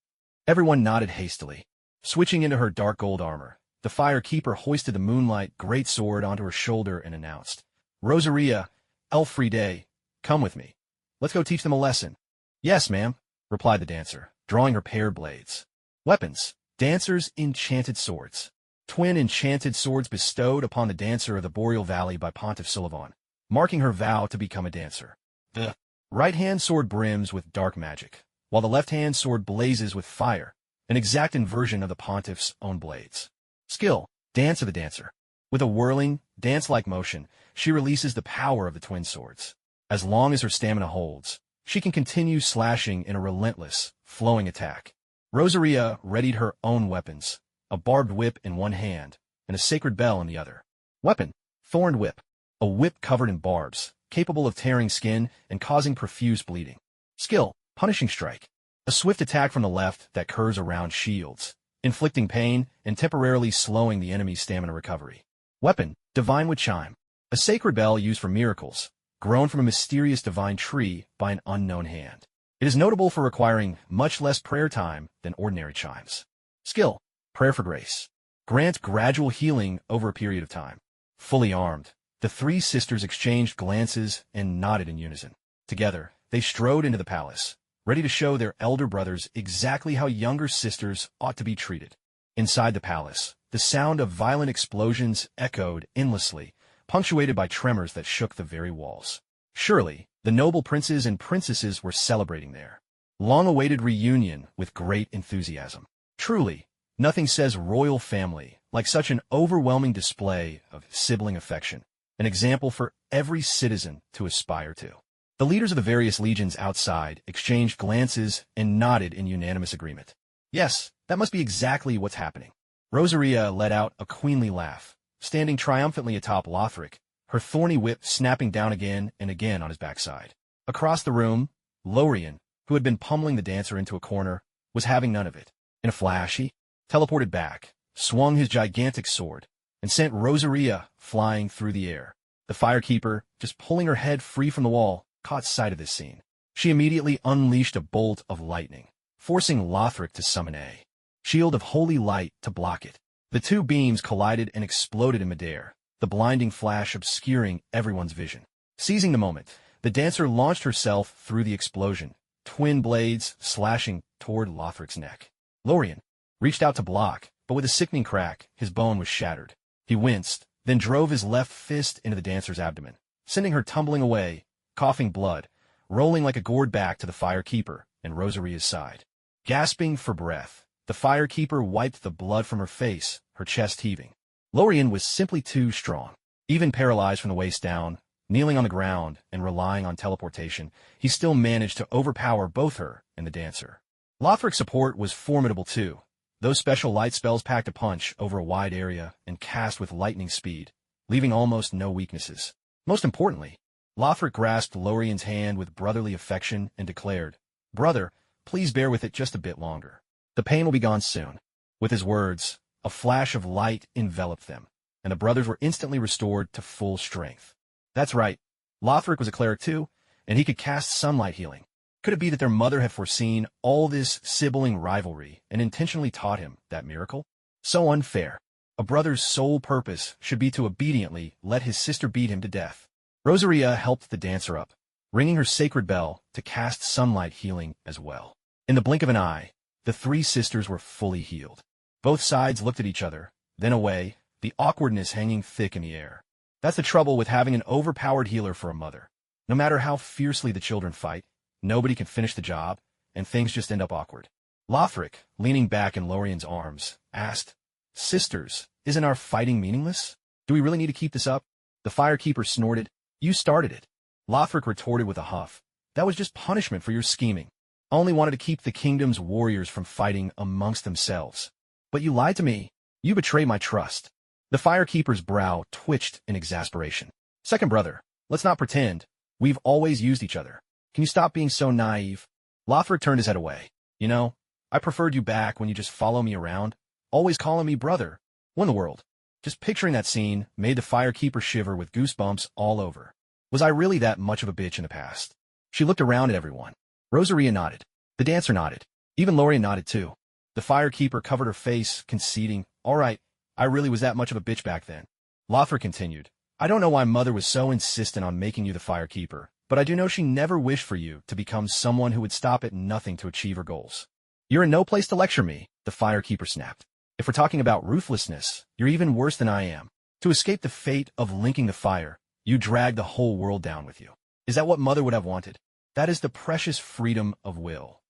Everyone nodded hastily. Switching into her dark gold armor, the Firekeeper hoisted the moonlight greatsword onto her shoulder and announced, "Rosaria, Elfriede, come with me. Let's go teach them a lesson." "Yes, ma'am," replied the dancer, drawing her paired blades. Weapons: Dancer's enchanted swords. Twin enchanted swords bestowed upon the dancer of the Boreal Valley by Pontiff Sullivan, marking her vow to become a dancer. The right-hand sword brims with dark magic, while the left-hand sword blazes with fire, an exact inversion of the Pontiff's own blades. Skill: Dance of the Dancer. With a whirling, dance-like motion, she releases the power of the twin swords. As long as her stamina holds, she can continue slashing in a relentless, flowing attack. Rosaria readied her own weapons, a barbed whip in one hand and a sacred bell in the other. Weapon: thorned whip. A whip covered in barbs, capable of tearing skin and causing profuse bleeding. Skill: punishing strike. A swift attack from the left that curves around shields, inflicting pain and temporarily slowing the enemy's stamina recovery. Weapon: divine wood chime. A sacred bell used for miracles, grown from a mysterious divine tree by an unknown hand. It is notable for requiring much less prayer time than ordinary chimes. Skill: prayer for grace. Grant gradual healing over a period of time. Fully armed, the three sisters exchanged glances and nodded in unison. Together, they strode into the palace, ready to show their elder brothers exactly how younger sisters ought to be treated. Inside the palace, the sound of violent explosions echoed endlessly, punctuated by tremors that shook the very walls. Surely, the noble princes and princesses were celebrating their long-awaited reunion with great enthusiasm. Truly, nothing says royal family like such an overwhelming display of sibling affection, an example for every citizen to aspire to. The leaders of the various legions outside exchanged glances and nodded in unanimous agreement. Yes, that must be exactly what's happening. Rosaria let out a queenly laugh, standing triumphantly atop Lothric, her thorny whip snapping down again and again on his backside. Across the room, Lorien, who had been pummeling the dancer into a corner, was having none of it. In a flash, he teleported back, swung his gigantic sword, and sent Rosaria flying through the air. The firekeeper, just pulling her head free from the wall, caught sight of this scene. She immediately unleashed a bolt of lightning, forcing Lothric to summon a shield of holy light to block it. The two beams collided and exploded in midair, the blinding flash obscuring everyone's vision. Seizing the moment, the dancer launched herself through the explosion, twin blades slashing toward Lothric's neck. Lorien reached out to block, but with a sickening crack, his bone was shattered. He winced, then drove his left fist into the dancer's abdomen, sending her tumbling away, coughing blood, rolling like a gourd back to the firekeeper and Rosaria's side. Gasping for breath, the firekeeper wiped the blood from her face, her chest heaving. Lorien was simply too strong. Even paralyzed from the waist down, kneeling on the ground and relying on teleportation, he still managed to overpower both her and the dancer. Lothric's support was formidable too. Those special light spells packed a punch over a wide area and cast with lightning speed, leaving almost no weaknesses. Most importantly, Lothric grasped Lorien's hand with brotherly affection and declared, "Brother, please bear with it just a bit longer. The pain will be gone soon." With his words, a flash of light enveloped them, and the brothers were instantly restored to full strength. That's right, Lothric was a cleric too, and he could cast sunlight healing. Could it be that their mother had foreseen all this sibling rivalry and intentionally taught him that miracle? So unfair. A brother's sole purpose should be to obediently let his sister beat him to death. Rosaria helped the dancer up, ringing her sacred bell to cast sunlight healing as well. In the blink of an eye, the three sisters were fully healed. Both sides looked at each other, then away, the awkwardness hanging thick in the air. That's the trouble with having an overpowered healer for a mother. No matter how fiercely the children fight, nobody can finish the job, and things just end up awkward. Lothric, leaning back in Lorien's arms, asked, "Sisters, isn't our fighting meaningless? Do we really need to keep this up?" The firekeeper snorted, "You started it." Lothric retorted with a huff, "That was just punishment for your scheming. I only wanted to keep the kingdom's warriors from fighting amongst themselves. But you lied to me. You betrayed my trust." The firekeeper's brow twitched in exasperation. "Second brother, let's not pretend. We've always used each other. Can you stop being so naive?" Lothric turned his head away. "You know, I preferred you back when you just follow me around, always calling me brother. What in the world?" Just picturing that scene made the firekeeper shiver with goosebumps all over. Was I really that much of a bitch in the past? She looked around at everyone. Rosaria nodded. The dancer nodded. Even Lorien nodded too. The firekeeper covered her face, conceding, "All right, I really was that much of a bitch back then." Lothric continued, "I don't know why Mother was so insistent on making you the firekeeper, but I do know she never wished for you to become someone who would stop at nothing to achieve her goals." "You're in no place to lecture me," the firekeeper snapped. "If we're talking about ruthlessness, you're even worse than I am. To escape the fate of linking the fire, you dragged the whole world down with you. Is that what Mother would have wanted? That is the precious freedom of will."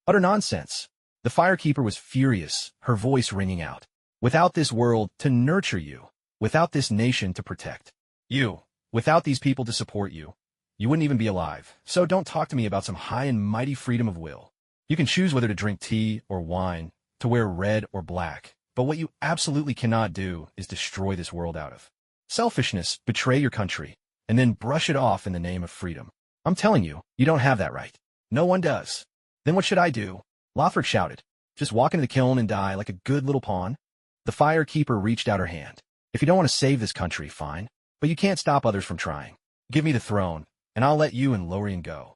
Utter nonsense. The firekeeper was furious, her voice ringing out. "Without this world to nurture you, without this nation to protect you, without these people to support you, you wouldn't even be alive. So don't talk to me about some high and mighty freedom of will. You can choose whether to drink tea or wine, to wear red or black, but what you absolutely cannot do is destroy this world out of selfishness, betray your country, and then brush it off in the name of freedom. I'm telling you, you don't have that right. No one does. Then what should I do? Lothric shouted. Just walk into the kiln and die like a good little pawn? The fire keeper reached out her hand. If you don't want to save this country, fine, but you can't stop others from trying. Give me the throne, and I'll let you and Lorien go.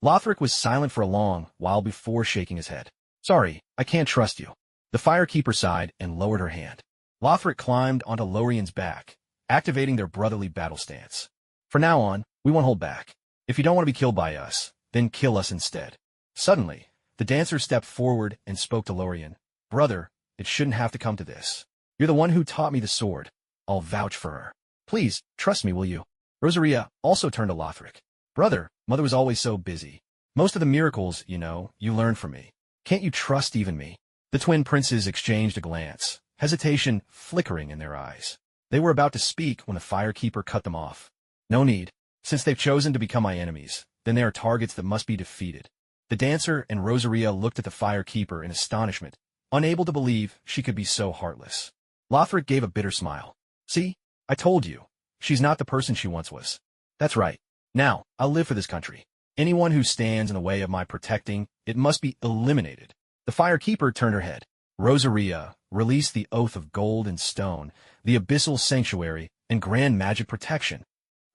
Lothric was silent for a long while before shaking his head. Sorry, I can't trust you. The fire keeper sighed and lowered her hand. Lothric climbed onto Lorien's back, activating their brotherly battle stance. From now on, we won't hold back. If you don't want to be killed by us, then kill us instead. Suddenly, the dancer stepped forward and spoke to Lorien. Brother, it shouldn't have to come to this. You're the one who taught me the sword. I'll vouch for her. Please, trust me, will you? Rosaria also turned to Lothric. Brother, Mother was always so busy. Most of the miracles, you learned from me. Can't you trust even me? The twin princes exchanged a glance, hesitation flickering in their eyes. They were about to speak when the firekeeper cut them off. No need. Since they've chosen to become my enemies, then they are targets that must be defeated. The dancer and Rosaria looked at the firekeeper in astonishment, unable to believe she could be so heartless. Lothric gave a bitter smile. See, I told you. She's not the person she once was. That's right. Now, I'll live for this country. Anyone who stands in the way of my protecting it must be eliminated. The firekeeper turned her head. Rosaria released the oath of gold and stone, the abyssal sanctuary, and grand magic protection.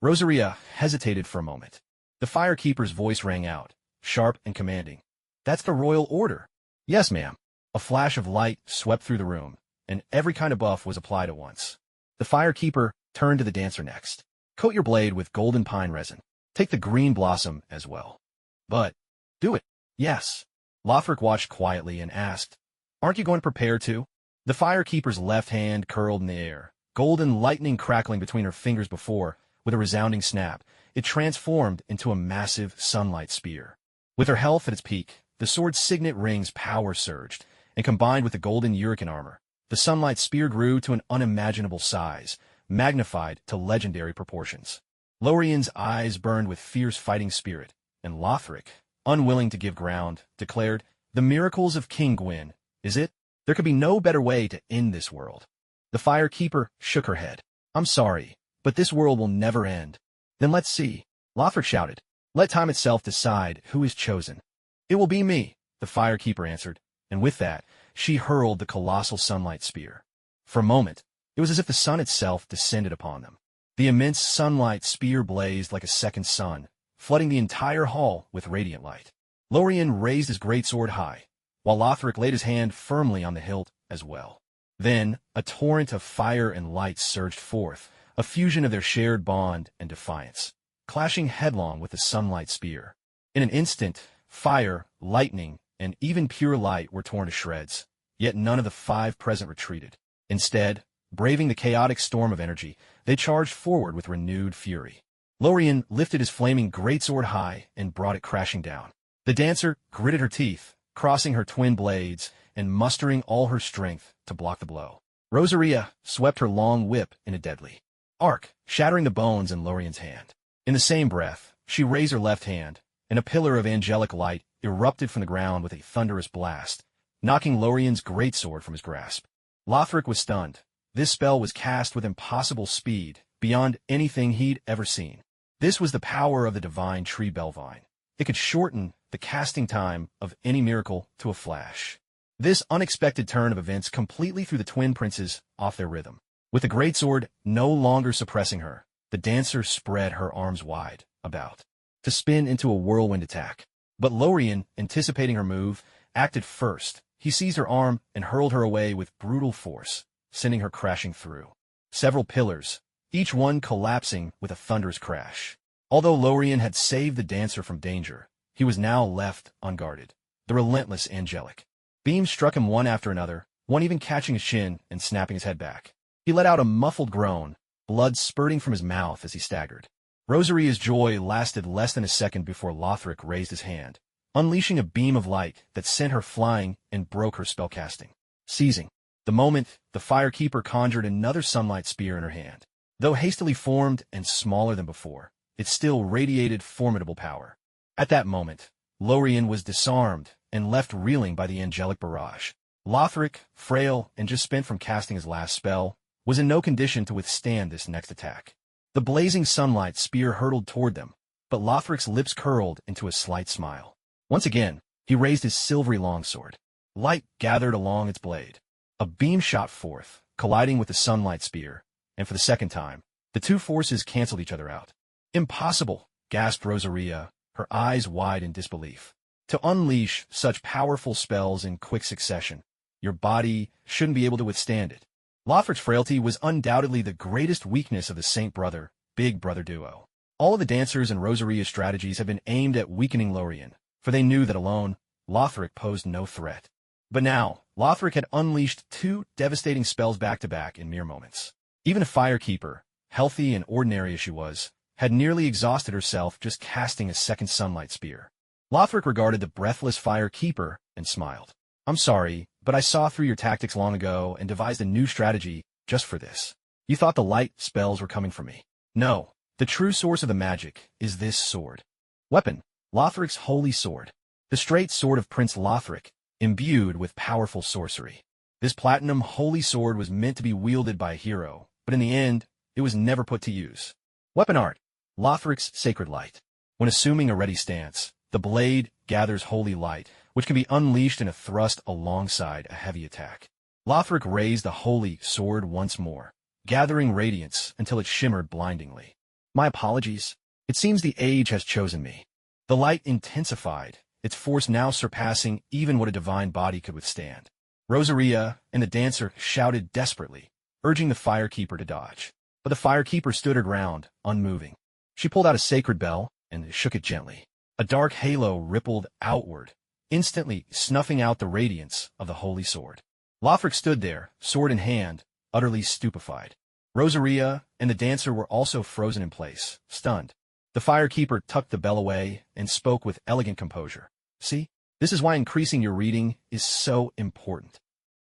Rosaria hesitated for a moment. The firekeeper's voice rang out, sharp and commanding. That's the royal order. Yes, ma'am. A flash of light swept through the room, and every kind of buff was applied at once. The firekeeper turned to the dancer next. Coat your blade with golden pine resin. Take the green blossom as well. But, do it. Yes. Lothric watched quietly and asked, Aren't you going to prepare to? The firekeeper's left hand curled in the air, golden lightning crackling between her fingers before, with a resounding snap, it transformed into a massive sunlight spear. With her health at its peak, the sword's signet ring's power surged, and combined with the golden Urican armor, the sunlight spear grew to an unimaginable size, magnified to legendary proportions. Lorien's eyes burned with fierce fighting spirit, and Lothric, unwilling to give ground, declared, The miracles of King Gwyn, is it? There could be no better way to end this world. The firekeeper shook her head. I'm sorry, but this world will never end. Then let's see. Lothric shouted. Let time itself decide who is chosen. It will be me, the firekeeper answered, and with that, she hurled the colossal sunlight spear. For a moment, it was as if the sun itself descended upon them. The immense sunlight spear blazed like a second sun, flooding the entire hall with radiant light. Lorien raised his greatsword high, while Lothric laid his hand firmly on the hilt as well. Then, a torrent of fire and light surged forth, a fusion of their shared bond and defiance, clashing headlong with the sunlight spear. In an instant, fire, lightning, and even pure light were torn to shreds, yet none of the five present retreated. Instead, braving the chaotic storm of energy, they charged forward with renewed fury. Lorien lifted his flaming greatsword high and brought it crashing down. The dancer gritted her teeth, crossing her twin blades and mustering all her strength to block the blow. Rosaria swept her long whip in a deadly arc, shattering the bones in Lorien's hand. In the same breath, she raised her left hand, and a pillar of angelic light erupted from the ground with a thunderous blast, knocking Lorien's greatsword from his grasp. Lothric was stunned. This spell was cast with impossible speed, beyond anything he'd ever seen. This was the power of the divine tree Belvine. It could shorten the casting time of any miracle to a flash. This unexpected turn of events completely threw the twin princes off their rhythm. With the greatsword no longer suppressing her, the dancer spread her arms wide, about to spin into a whirlwind attack. But Lorien, anticipating her move, acted first. He seized her arm and hurled her away with brutal force, sending her crashing through several pillars, each one collapsing with a thunderous crash. Although Lorien had saved the dancer from danger, he was now left unguarded. The relentless angelic beams struck him one after another, one even catching his shin and snapping his head back. He let out a muffled groan, blood spurting from his mouth as he staggered. Rosaria's joy lasted less than a second before Lothric raised his hand, unleashing a beam of light that sent her flying and broke her spellcasting. Seizing the moment, the firekeeper conjured another sunlight spear in her hand. Though hastily formed and smaller than before, it still radiated formidable power. At that moment, Lorien was disarmed and left reeling by the angelic barrage. Lothric, frail and just spent from casting his last spell, was in no condition to withstand this next attack. The blazing sunlight spear hurtled toward them, but Lothric's lips curled into a slight smile. Once again, he raised his silvery longsword. Light gathered along its blade. A beam shot forth, colliding with the sunlight spear, and for the second time, the two forces canceled each other out. Impossible, gasped Rosaria, her eyes wide in disbelief. To unleash such powerful spells in quick succession, your body shouldn't be able to withstand it. Lothric's frailty was undoubtedly the greatest weakness of the Saint Brother, Big Brother duo. All of the dancers and Rosaria's strategies had been aimed at weakening Lorien, for they knew that alone, Lothric posed no threat. But now, Lothric had unleashed two devastating spells back-to-back in mere moments. Even a Firekeeper, healthy and ordinary as she was, had nearly exhausted herself just casting a second sunlight spear. Lothric regarded the breathless Firekeeper and smiled. I'm sorry, but I saw through your tactics long ago and devised a new strategy just for this. You thought the light spells were coming from me. No, the true source of the magic is this sword. Weapon, Lothric's holy sword. The straight sword of Prince Lothric, imbued with powerful sorcery. This platinum holy sword was meant to be wielded by a hero, but in the end, it was never put to use. Weapon art, Lothric's sacred light. When assuming a ready stance, the blade gathers holy light, which can be unleashed in a thrust alongside a heavy attack. Lothric raised the holy sword once more, gathering radiance until it shimmered blindingly. My apologies. It seems the age has chosen me. The light intensified, its force now surpassing even what a divine body could withstand. Rosaria and the dancer shouted desperately, urging the Firekeeper to dodge. But the Firekeeper stood her ground, unmoving. She pulled out a sacred bell and shook it gently. A dark halo rippled outward, instantly snuffing out the radiance of the holy sword. Lothric stood there, sword in hand, utterly stupefied. Rosaria and the dancer were also frozen in place, stunned. The Firekeeper tucked the bell away and spoke with elegant composure. See, this is why increasing your reading is so important.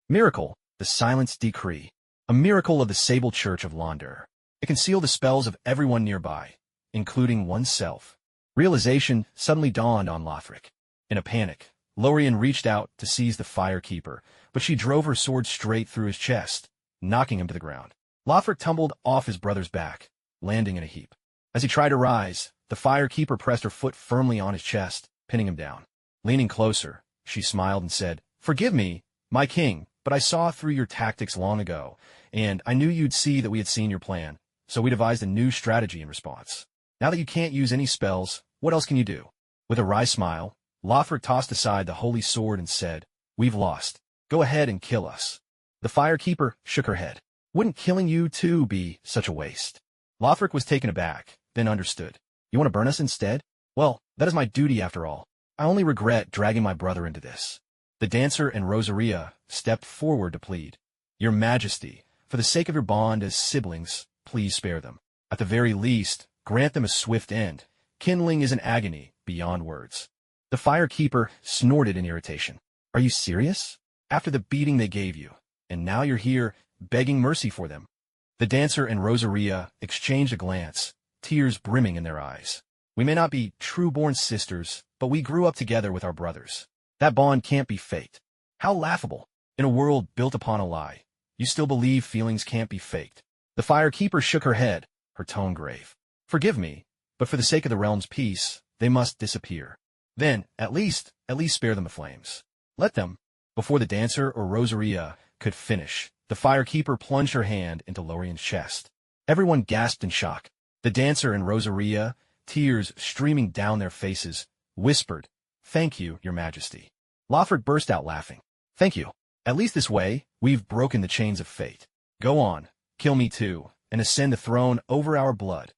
Miracle, the Silence Decree. A miracle of the Sable Church of Londr. It can seal the spells of everyone nearby, including oneself. Realization suddenly dawned on Lothric. In a panic, Lorien reached out to seize the Firekeeper, but she drove her sword straight through his chest, knocking him to the ground. Lothric tumbled off his brother's back, landing in a heap. As he tried to rise, the Firekeeper pressed her foot firmly on his chest, pinning him down. Leaning closer, she smiled and said, "Forgive me, my king, but I saw through your tactics long ago, and I knew you'd see that we had seen your plan, so we devised a new strategy in response. Now that you can't use any spells, what else can you do?" With a wry smile, Lothric tossed aside the holy sword and said, "We've lost. Go ahead and kill us." The Firekeeper shook her head. "Wouldn't killing you too be such a waste?" Lothric was taken aback, then understood. "You want to burn us instead? Well, that is my duty after all. I only regret dragging my brother into this." The dancer and Rosaria stepped forward to plead. "Your Majesty, for the sake of your bond as siblings, please spare them. At the very least, grant them a swift end. Kindling is an agony beyond words." The Firekeeper snorted in irritation. "Are you serious? After the beating they gave you, and now you're here begging mercy for them?" The dancer and Rosaria exchanged a glance, tears brimming in their eyes. "We may not be true-born sisters, but we grew up together with our brothers. That bond can't be faked." How laughable! In a world built upon a lie, you still believe feelings can't be faked. The Firekeeper shook her head, her tone grave. "Forgive me, but for the sake of the realm's peace, they must disappear. Then, at least spare them the flames. Let them." Before the dancer or Rosaria could finish, the Firekeeper plunged her hand into Lorien's chest. Everyone gasped in shock. The dancer and Rosaria, tears streaming down their faces, whispered, "Thank you, your Majesty." Lothric burst out laughing. "Thank you. At least this way, we've broken the chains of fate. Go on, kill me too, and ascend the throne over our blood."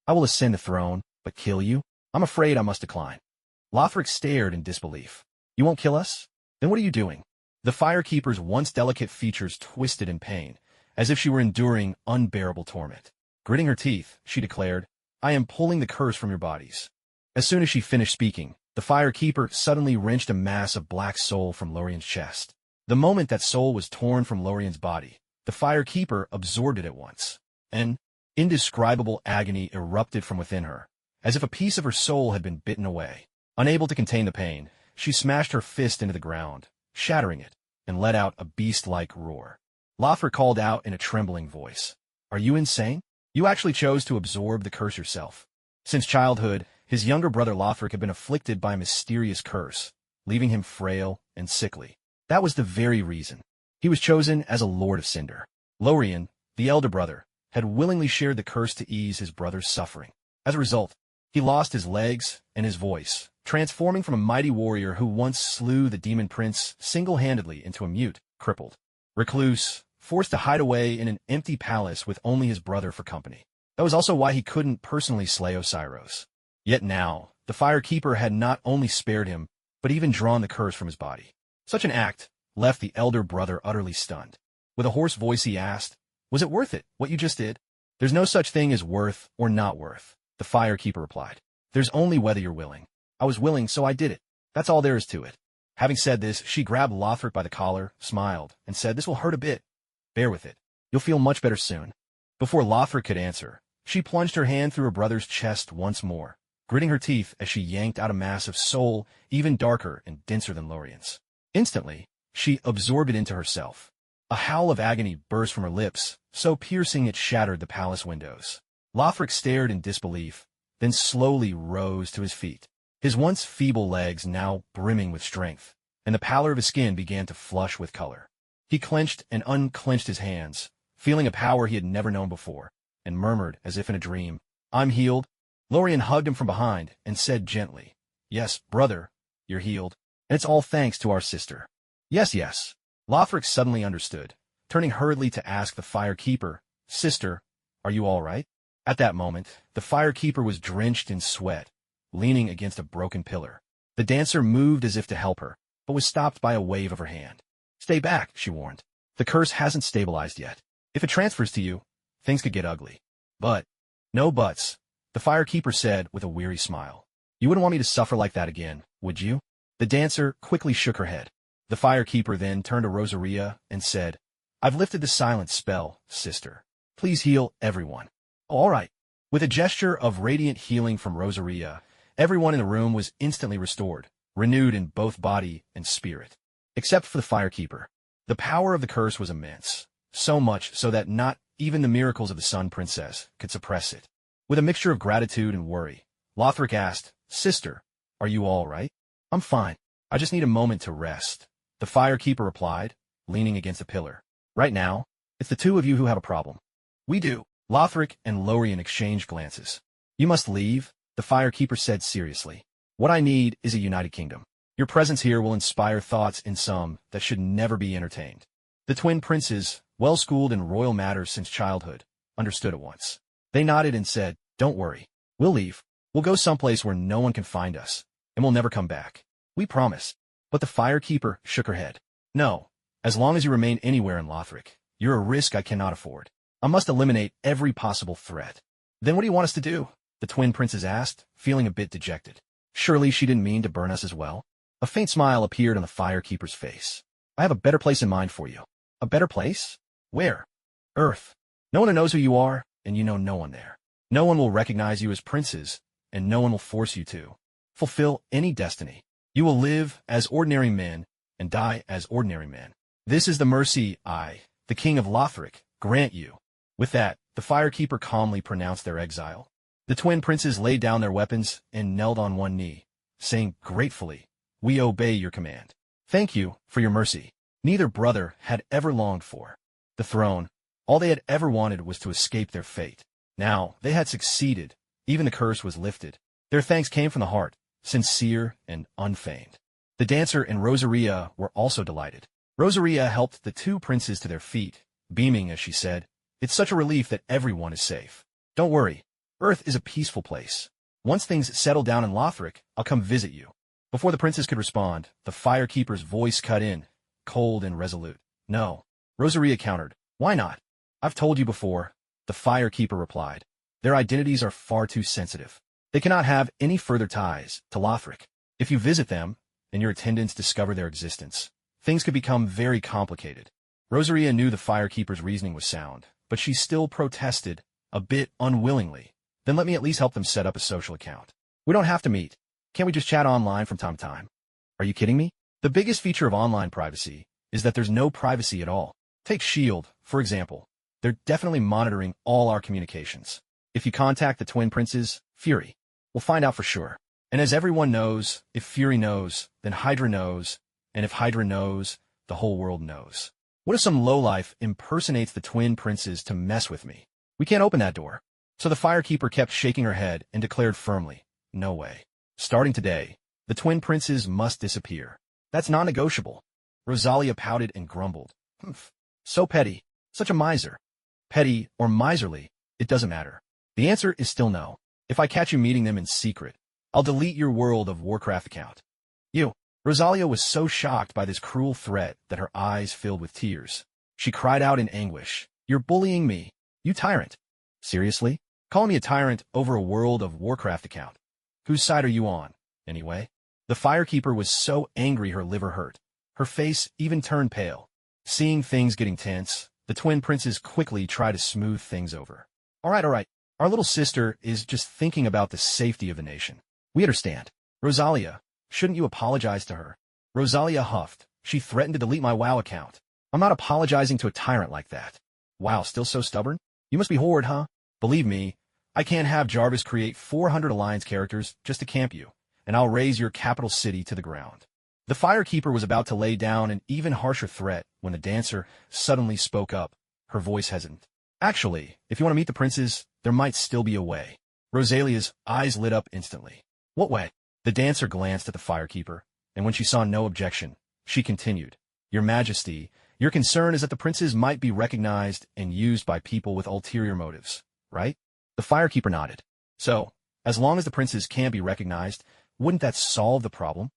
"I will ascend the throne, but kill you? I'm afraid I must decline." Lothric stared in disbelief. "You won't kill us? Then what are you doing?" The Firekeeper's once delicate features twisted in pain, as if she were enduring unbearable torment. Gritting her teeth, she declared, "I am pulling the curse from your bodies." As soon as she finished speaking, the Firekeeper suddenly wrenched a mass of black soul from Lorien's chest. The moment that soul was torn from Lorien's body, the Firekeeper absorbed it at once. An indescribable agony erupted from within her, as if a piece of her soul had been bitten away. Unable to contain the pain, she smashed her fist into the ground, shattering it, and let out a beast-like roar. Lothric called out in a trembling voice, "Are you insane? You actually chose to absorb the curse yourself." Since childhood, his younger brother Lothric had been afflicted by a mysterious curse, leaving him frail and sickly. That was the very reason he was chosen as a Lord of Cinder. Lorien, the elder brother, had willingly shared the curse to ease his brother's suffering. As a result, he lost his legs and his voice, transforming from a mighty warrior who once slew the demon prince single-handedly into a mute, crippled recluse, forced to hide away in an empty palace with only his brother for company. That was also why he couldn't personally slay Osiros. Yet now, the Fire Keeper had not only spared him, but even drawn the curse from his body. Such an act left the elder brother utterly stunned. With a hoarse voice he asked, "Was it worth it, what you just did?" "There's no such thing as worth or not worth," the Fire Keeper replied. "There's only whether you're willing. I was willing, so I did it. That's all there is to it." Having said this, she grabbed Lothric by the collar, smiled, and said, "This will hurt a bit. Bear with it. You'll feel much better soon." Before Lothric could answer, she plunged her hand through her brother's chest once more, gritting her teeth as she yanked out a mass of soul even darker and denser than Lorien's. Instantly, she absorbed it into herself. A howl of agony burst from her lips, so piercing it shattered the palace windows. Lothric stared in disbelief, then slowly rose to his feet, his once feeble legs now brimming with strength, and the pallor of his skin began to flush with color. He clenched and unclenched his hands, feeling a power he had never known before, and murmured as if in a dream, "I'm healed." Lorien hugged him from behind and said gently, "Yes, brother, you're healed, and it's all thanks to our sister." Yes. Lothric suddenly understood, turning hurriedly to ask the Fire Keeper, "Sister, are you all right?" At that moment, the Fire Keeper was drenched in sweat, leaning against a broken pillar. The dancer moved as if to help her, but was stopped by a wave of her hand. "Stay back," she warned. "The curse hasn't stabilized yet. If it transfers to you, things could get ugly." "But—" "No buts," the Fire Keeper said with a weary smile. "You wouldn't want me to suffer like that again, would you?" The dancer quickly shook her head. The Fire Keeper then turned to Rosaria and said, "I've lifted the silence spell, sister. Please heal everyone." "All right." With a gesture of radiant healing from Rosaria, everyone in the room was instantly restored, renewed in both body and spirit. Except for the Fire Keeper. The power of the curse was immense, so much so that not even the miracles of the Sun Princess could suppress it. With a mixture of gratitude and worry, Lothric asked, "Sister, are you all right?" "I'm fine. I just need a moment to rest," the Fire Keeper replied, leaning against a pillar. "Right now, it's the two of you who have a problem." "We do." Lothric and Lorien exchanged glances. "You must leave," the Fire Keeper said seriously. "What I need is a united kingdom. Your presence here will inspire thoughts in some that should never be entertained." The twin princes, well-schooled in royal matters since childhood, understood at once. They nodded and said, "Don't worry. We'll leave. We'll go someplace where no one can find us, and we'll never come back. We promise." But the Fire Keeper shook her head. "No. As long as you remain anywhere in Lothric, you're a risk I cannot afford. I must eliminate every possible threat." "Then what do you want us to do?" the twin princes asked, feeling a bit dejected. Surely she didn't mean to burn us as well. A faint smile appeared on the Fire Keeper's face. "I have a better place in mind for you." "A better place? Where?" "Earth. No one knows who you are, and you know no one there. No one will recognize you as princes, and no one will force you to fulfill any destiny. You will live as ordinary men and die as ordinary men. This is the mercy I, the King of Lothric, grant you." With that, the Fire Keeper calmly pronounced their exile. The twin princes laid down their weapons and knelt on one knee, saying gratefully, "We obey your command. Thank you for your mercy." Neither brother had ever longed for the throne. All they had ever wanted was to escape their fate. Now, they had succeeded. Even the curse was lifted. Their thanks came from the heart, sincere and unfeigned. The dancer and Rosaria were also delighted. Rosaria helped the two princes to their feet, beaming as she said, "It's such a relief that everyone is safe. Don't worry. Earth is a peaceful place. Once things settle down in Lothric, I'll come visit you." Before the princes could respond, the Fire Keeper's voice cut in, cold and resolute. "No." Rosaria countered, "Why not?" "I've told you before," the Fire Keeper replied. "Their identities are far too sensitive. They cannot have any further ties to Lothric. If you visit them, and your attendants discover their existence, things could become very complicated." Rosaria knew the Fire Keeper's reasoning was sound, but she still protested, a bit unwillingly. Then let me at least help them set up a social account. We don't have to meet. Can't we just chat online from time to time? Are you kidding me? The biggest feature of online privacy is that there's no privacy at all. Take S.H.I.E.L.D., for example. They're definitely monitoring all our communications. If you contact the twin princes, Fury, we'll find out for sure. And as everyone knows, if Fury knows, then Hydra knows, and if Hydra knows, the whole world knows. What if some lowlife impersonates the twin princes to mess with me? We can't open that door. So the Firekeeper kept shaking her head and declared firmly, no way. Starting today, the twin princes must disappear. That's non-negotiable. Rosalia pouted and grumbled. Humph. So petty. Such a miser. Petty or miserly, it doesn't matter. The answer is still no. If I catch you meeting them in secret, I'll delete your World of Warcraft account. You. Rosalia was so shocked by this cruel threat that her eyes filled with tears. She cried out in anguish. You're bullying me. You tyrant. Seriously? Calling me a tyrant over a World of Warcraft account? Whose side are you on, anyway? The Firekeeper was so angry her liver hurt. Her face even turned pale. Seeing things getting tense, the twin princes quickly tried to smooth things over. All right. Our little sister is just thinking about the safety of the nation. We understand. Rosalia, shouldn't you apologize to her? Rosalia huffed. She threatened to delete my WoW account. I'm not apologizing to a tyrant like that. Wow, still so stubborn? You must be Horde, huh? Believe me, I can't have Jarvis create 400 Alliance characters just to camp you, and I'll raise your capital city to the ground. The Firekeeper was about to lay down an even harsher threat when the dancer suddenly spoke up, her voice hesitant. Actually, if you want to meet the princes, there might still be a way. Rosalia's eyes lit up instantly. What way? The dancer glanced at the Firekeeper, and when she saw no objection, she continued. Your Majesty, your concern is that the princes might be recognized and used by people with ulterior motives, right? The Firekeeper nodded. So, as long as the princes can't be recognized, wouldn't that solve the problem?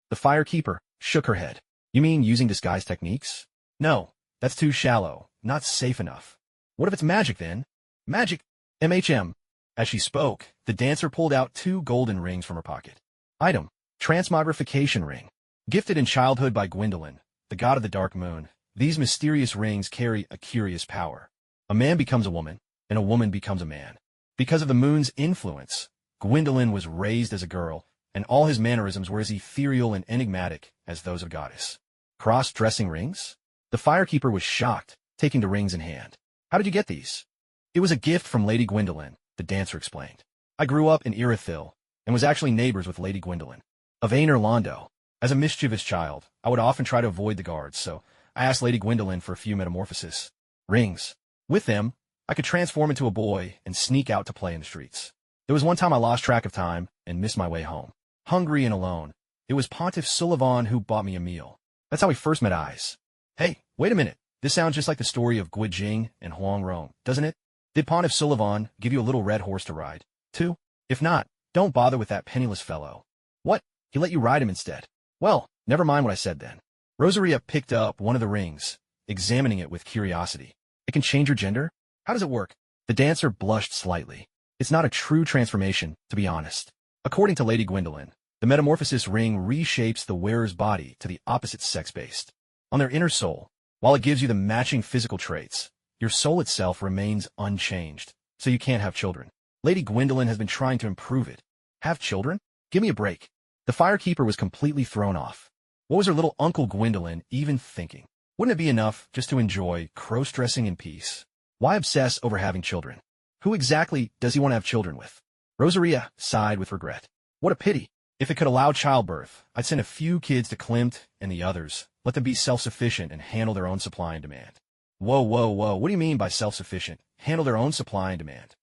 The Firekeeper shook her head. You mean using disguise techniques? No, that's too shallow, not safe enough. What if it's magic then? Magic? MHM. As she spoke, the dancer pulled out 2 golden rings from her pocket. Item: Transmogrification Ring. Gifted in childhood by Gwendolyn, the god of the dark moon, these mysterious rings carry a curious power. A man becomes a woman, and a woman becomes a man. Because of the moon's influence, Gwendolyn was raised as a girl, and all his mannerisms were as ethereal and enigmatic as those of a goddess. Cross-dressing rings? The Firekeeper was shocked, taking the rings in hand. How did you get these? It was a gift from Lady Gwendolyn, the dancer explained. I grew up in Irithyll, and was actually neighbors with Lady Gwendolyn. Of Aner Londo. As a mischievous child, I would often try to avoid the guards, so I asked Lady Gwendolyn for a few metamorphoses. Rings. With them, I could transform into a boy and sneak out to play in the streets. There was one time I lost track of time and missed my way home. Hungry and alone, it was Pontiff Sullivan who bought me a meal. That's how we first met eyes. Hey, wait a minute. This sounds just like the story of Gui Jing and Huang Rong, doesn't it? Did Pontiff Sullivan give you a little red horse to ride, too? If not, don't bother with that penniless fellow. What? He let you ride him instead. Well, never mind what I said then. Rosaria picked up one of the rings, examining it with curiosity. It can change your gender? How does it work? The dancer blushed slightly. It's not a true transformation, to be honest. According to Lady Gwendolyn, the metamorphosis ring reshapes the wearer's body to the opposite sex-based. On their inner soul, while it gives you the matching physical traits, your soul itself remains unchanged, so you can't have children. Lady Gwendolyn has been trying to improve it. Have children? Give me a break. The Firekeeper was completely thrown off. What was her little Uncle Gwendolyn even thinking? Wouldn't it be enough just to enjoy cross-dressing in peace? Why obsess over having children? Who exactly does he want to have children with? Rosaria sighed with regret. What a pity. If it could allow childbirth, I'd send a few kids to Klimt and the others, let them be self-sufficient and handle their own supply and demand. Whoa, what do you mean by self-sufficient? Handle their own supply and demand.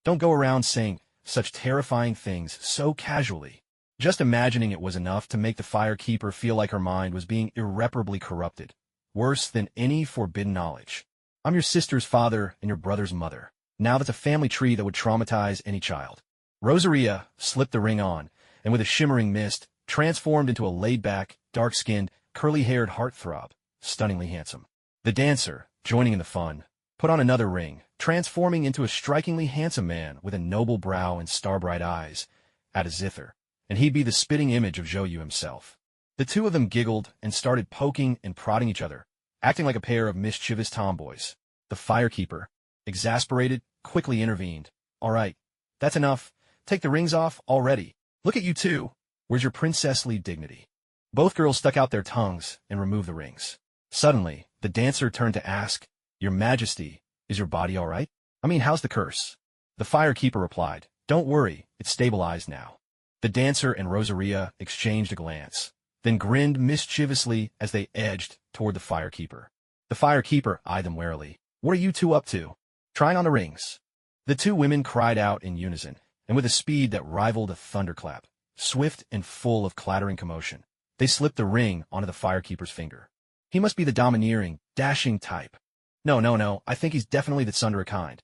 Don't go around saying such terrifying things so casually. Just imagining it was enough to make the Firekeeper feel like her mind was being irreparably corrupted, worse than any forbidden knowledge. I'm your sister's father and your brother's mother. Now that's a family tree that would traumatize any child. Rosaria slipped the ring on, and with a shimmering mist, transformed into a laid-back, dark-skinned, curly-haired heartthrob, stunningly handsome. The dancer, joining in the fun, put on another ring, transforming into a strikingly handsome man with a noble brow and star-bright eyes, at a zither, and he'd be the spitting image of Zhou Yu himself. The two of them giggled and started poking and prodding each other, acting like a pair of mischievous tomboys. The Firekeeper, exasperated, quickly intervened. All right, That's enough. Take the rings off already. Look at you two. Where's your princessly dignity? Both girls stuck out their tongues and removed the rings. Suddenly, the dancer turned to ask, Your Majesty, is your body all right? I mean, how's the curse? The firekeeper replied, Don't worry, it's stabilized now. The dancer and Rosaria exchanged a glance, then grinned mischievously as they edged toward the firekeeper. The firekeeper eyed them warily. What are you two up to? Trying on the rings. The two women cried out in unison, and with a speed that rivaled a thunderclap, swift and full of clattering commotion, they slipped the ring onto the firekeeper's finger. He must be the domineering, dashing type. No, I think he's definitely the tsundere kind.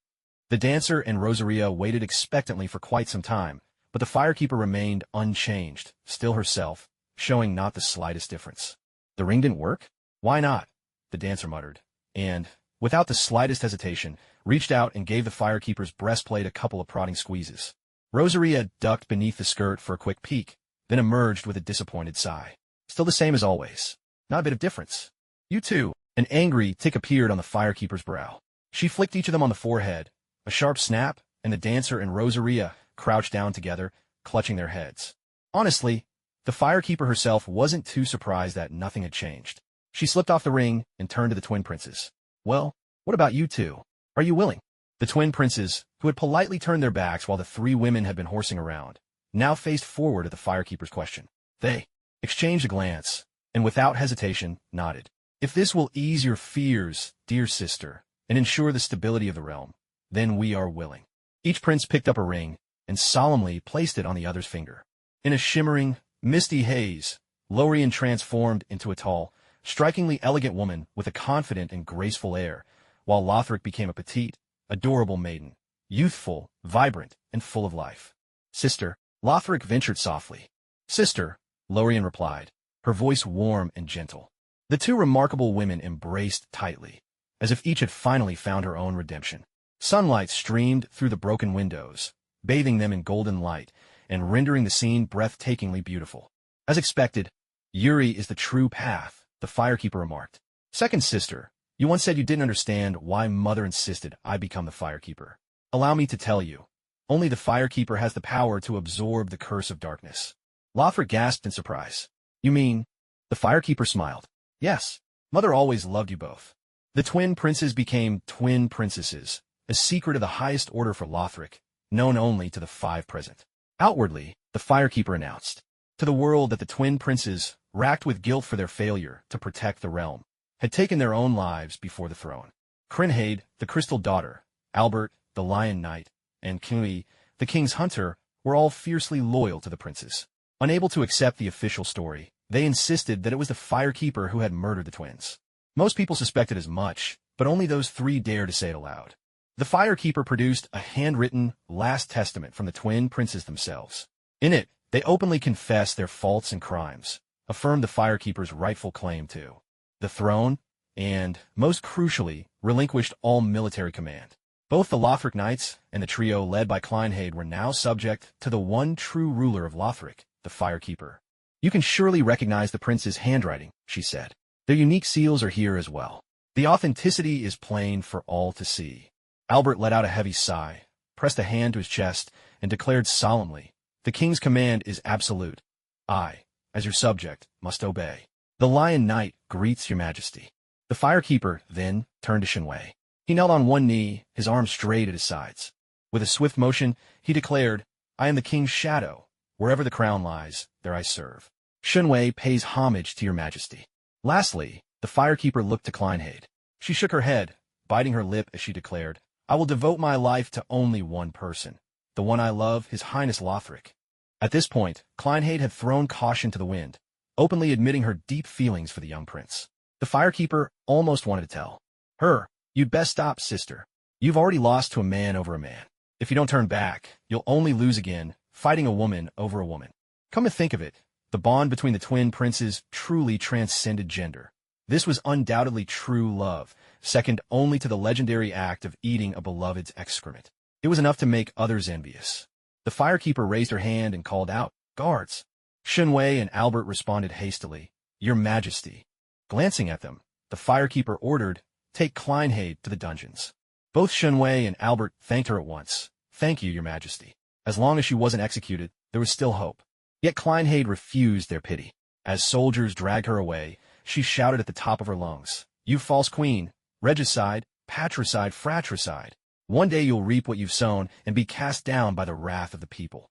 The dancer and Rosaria waited expectantly for quite some time, but the firekeeper remained unchanged, still herself, showing not the slightest difference. The ring didn't work? Why not? The dancer muttered, and, without the slightest hesitation, reached out and gave the firekeeper's breastplate a couple of prodding squeezes. Rosaria ducked beneath the skirt for a quick peek, then emerged with a disappointed sigh. Still the same as always. Not a bit of difference. You two. An angry tick appeared on the firekeeper's brow. She flicked each of them on the forehead. A sharp snap, and the dancer and Rosaria crouched down together, clutching their heads. Honestly, the firekeeper herself wasn't too surprised that nothing had changed. She slipped off the ring and turned to the twin princes. Well, what about you two? Are you willing? The twin princes, who had politely turned their backs while the three women had been horsing around, now faced forward at the firekeeper's question. They exchanged a glance, and without hesitation, nodded. If this will ease your fears, dear sister, and ensure the stability of the realm, then we are willing. Each prince picked up a ring and solemnly placed it on the other's finger. In a shimmering, misty haze, Lorien transformed into a tall, strikingly elegant woman with a confident and graceful air, while Lothric became a petite, adorable maiden, youthful, vibrant, and full of life. Sister, Lothric ventured softly. Sister, Lorien replied, her voice warm and gentle. The two remarkable women embraced tightly, as if each had finally found her own redemption. Sunlight streamed through the broken windows, bathing them in golden light and rendering the scene breathtakingly beautiful. As expected, Yuri is the true path, the firekeeper remarked. Second sister, you once said you didn't understand why Mother insisted I become the firekeeper. Allow me to tell you, only the firekeeper has the power to absorb the curse of darkness. Lothric gasped in surprise. You mean? The firekeeper smiled. Yes, Mother always loved you both. The twin princes became twin princesses, a secret of the highest order for Lothric, known only to the five present. Outwardly, the firekeeper announced to the world that the twin princes, racked with guilt for their failure to protect the realm, had taken their own lives before the throne. Crinhaid, the crystal daughter, Albert, the lion knight, and Knui, the king's hunter, were all fiercely loyal to the princes. Unable to accept the official story, they insisted that it was the firekeeper who had murdered the twins. Most people suspected as much, but only those three dared to say it aloud. The firekeeper produced a handwritten last testament from the twin princes themselves. In it, they openly confessed their faults and crimes, affirmed the firekeeper's rightful claim to the throne, and, most crucially, relinquished all military command. Both the Lothric knights and the trio led by Clinhaid were now subject to the one true ruler of Lothric, the firekeeper. You can surely recognize the prince's handwriting, she said. Their unique seals are here as well. The authenticity is plain for all to see. Albert let out a heavy sigh, pressed a hand to his chest, and declared solemnly, The king's command is absolute. I, as your subject, must obey. The Lion Knight greets your majesty. The firekeeper then turned to Shenwei. He knelt on one knee, his arms straight at his sides. With a swift motion, he declared, I am the king's shadow. Wherever the crown lies, there I serve. Shenwei pays homage to your majesty. Lastly, the firekeeper looked to Clinhaid. She shook her head, biting her lip as she declared, I will devote my life to only one person, the one I love, His Highness Lothric. At this point, Clinhaid had thrown caution to the wind, openly admitting her deep feelings for the young prince. The firekeeper almost wanted to tell her, You'd best stop, sister. You've already lost to a man over a man. If you don't turn back, you'll only lose again, fighting a woman over a woman. Come to think of it, the bond between the twin princes truly transcended gender. This was undoubtedly true love, second only to the legendary act of eating a beloved's excrement. It was enough to make others envious. The firekeeper raised her hand and called out, Guards! Shenwei and Albert responded hastily, Your Majesty. Glancing at them, the firekeeper ordered, Take Clinhaid to the dungeons. Both Shenwei and Albert thanked her at once. Thank you, Your Majesty. As long as she wasn't executed, there was still hope. Yet Kleinhade refused their pity. As soldiers dragged her away, she shouted at the top of her lungs, "You false queen! Regicide, patricide, fratricide! One day you'll reap what you've sown and be cast down by the wrath of the people."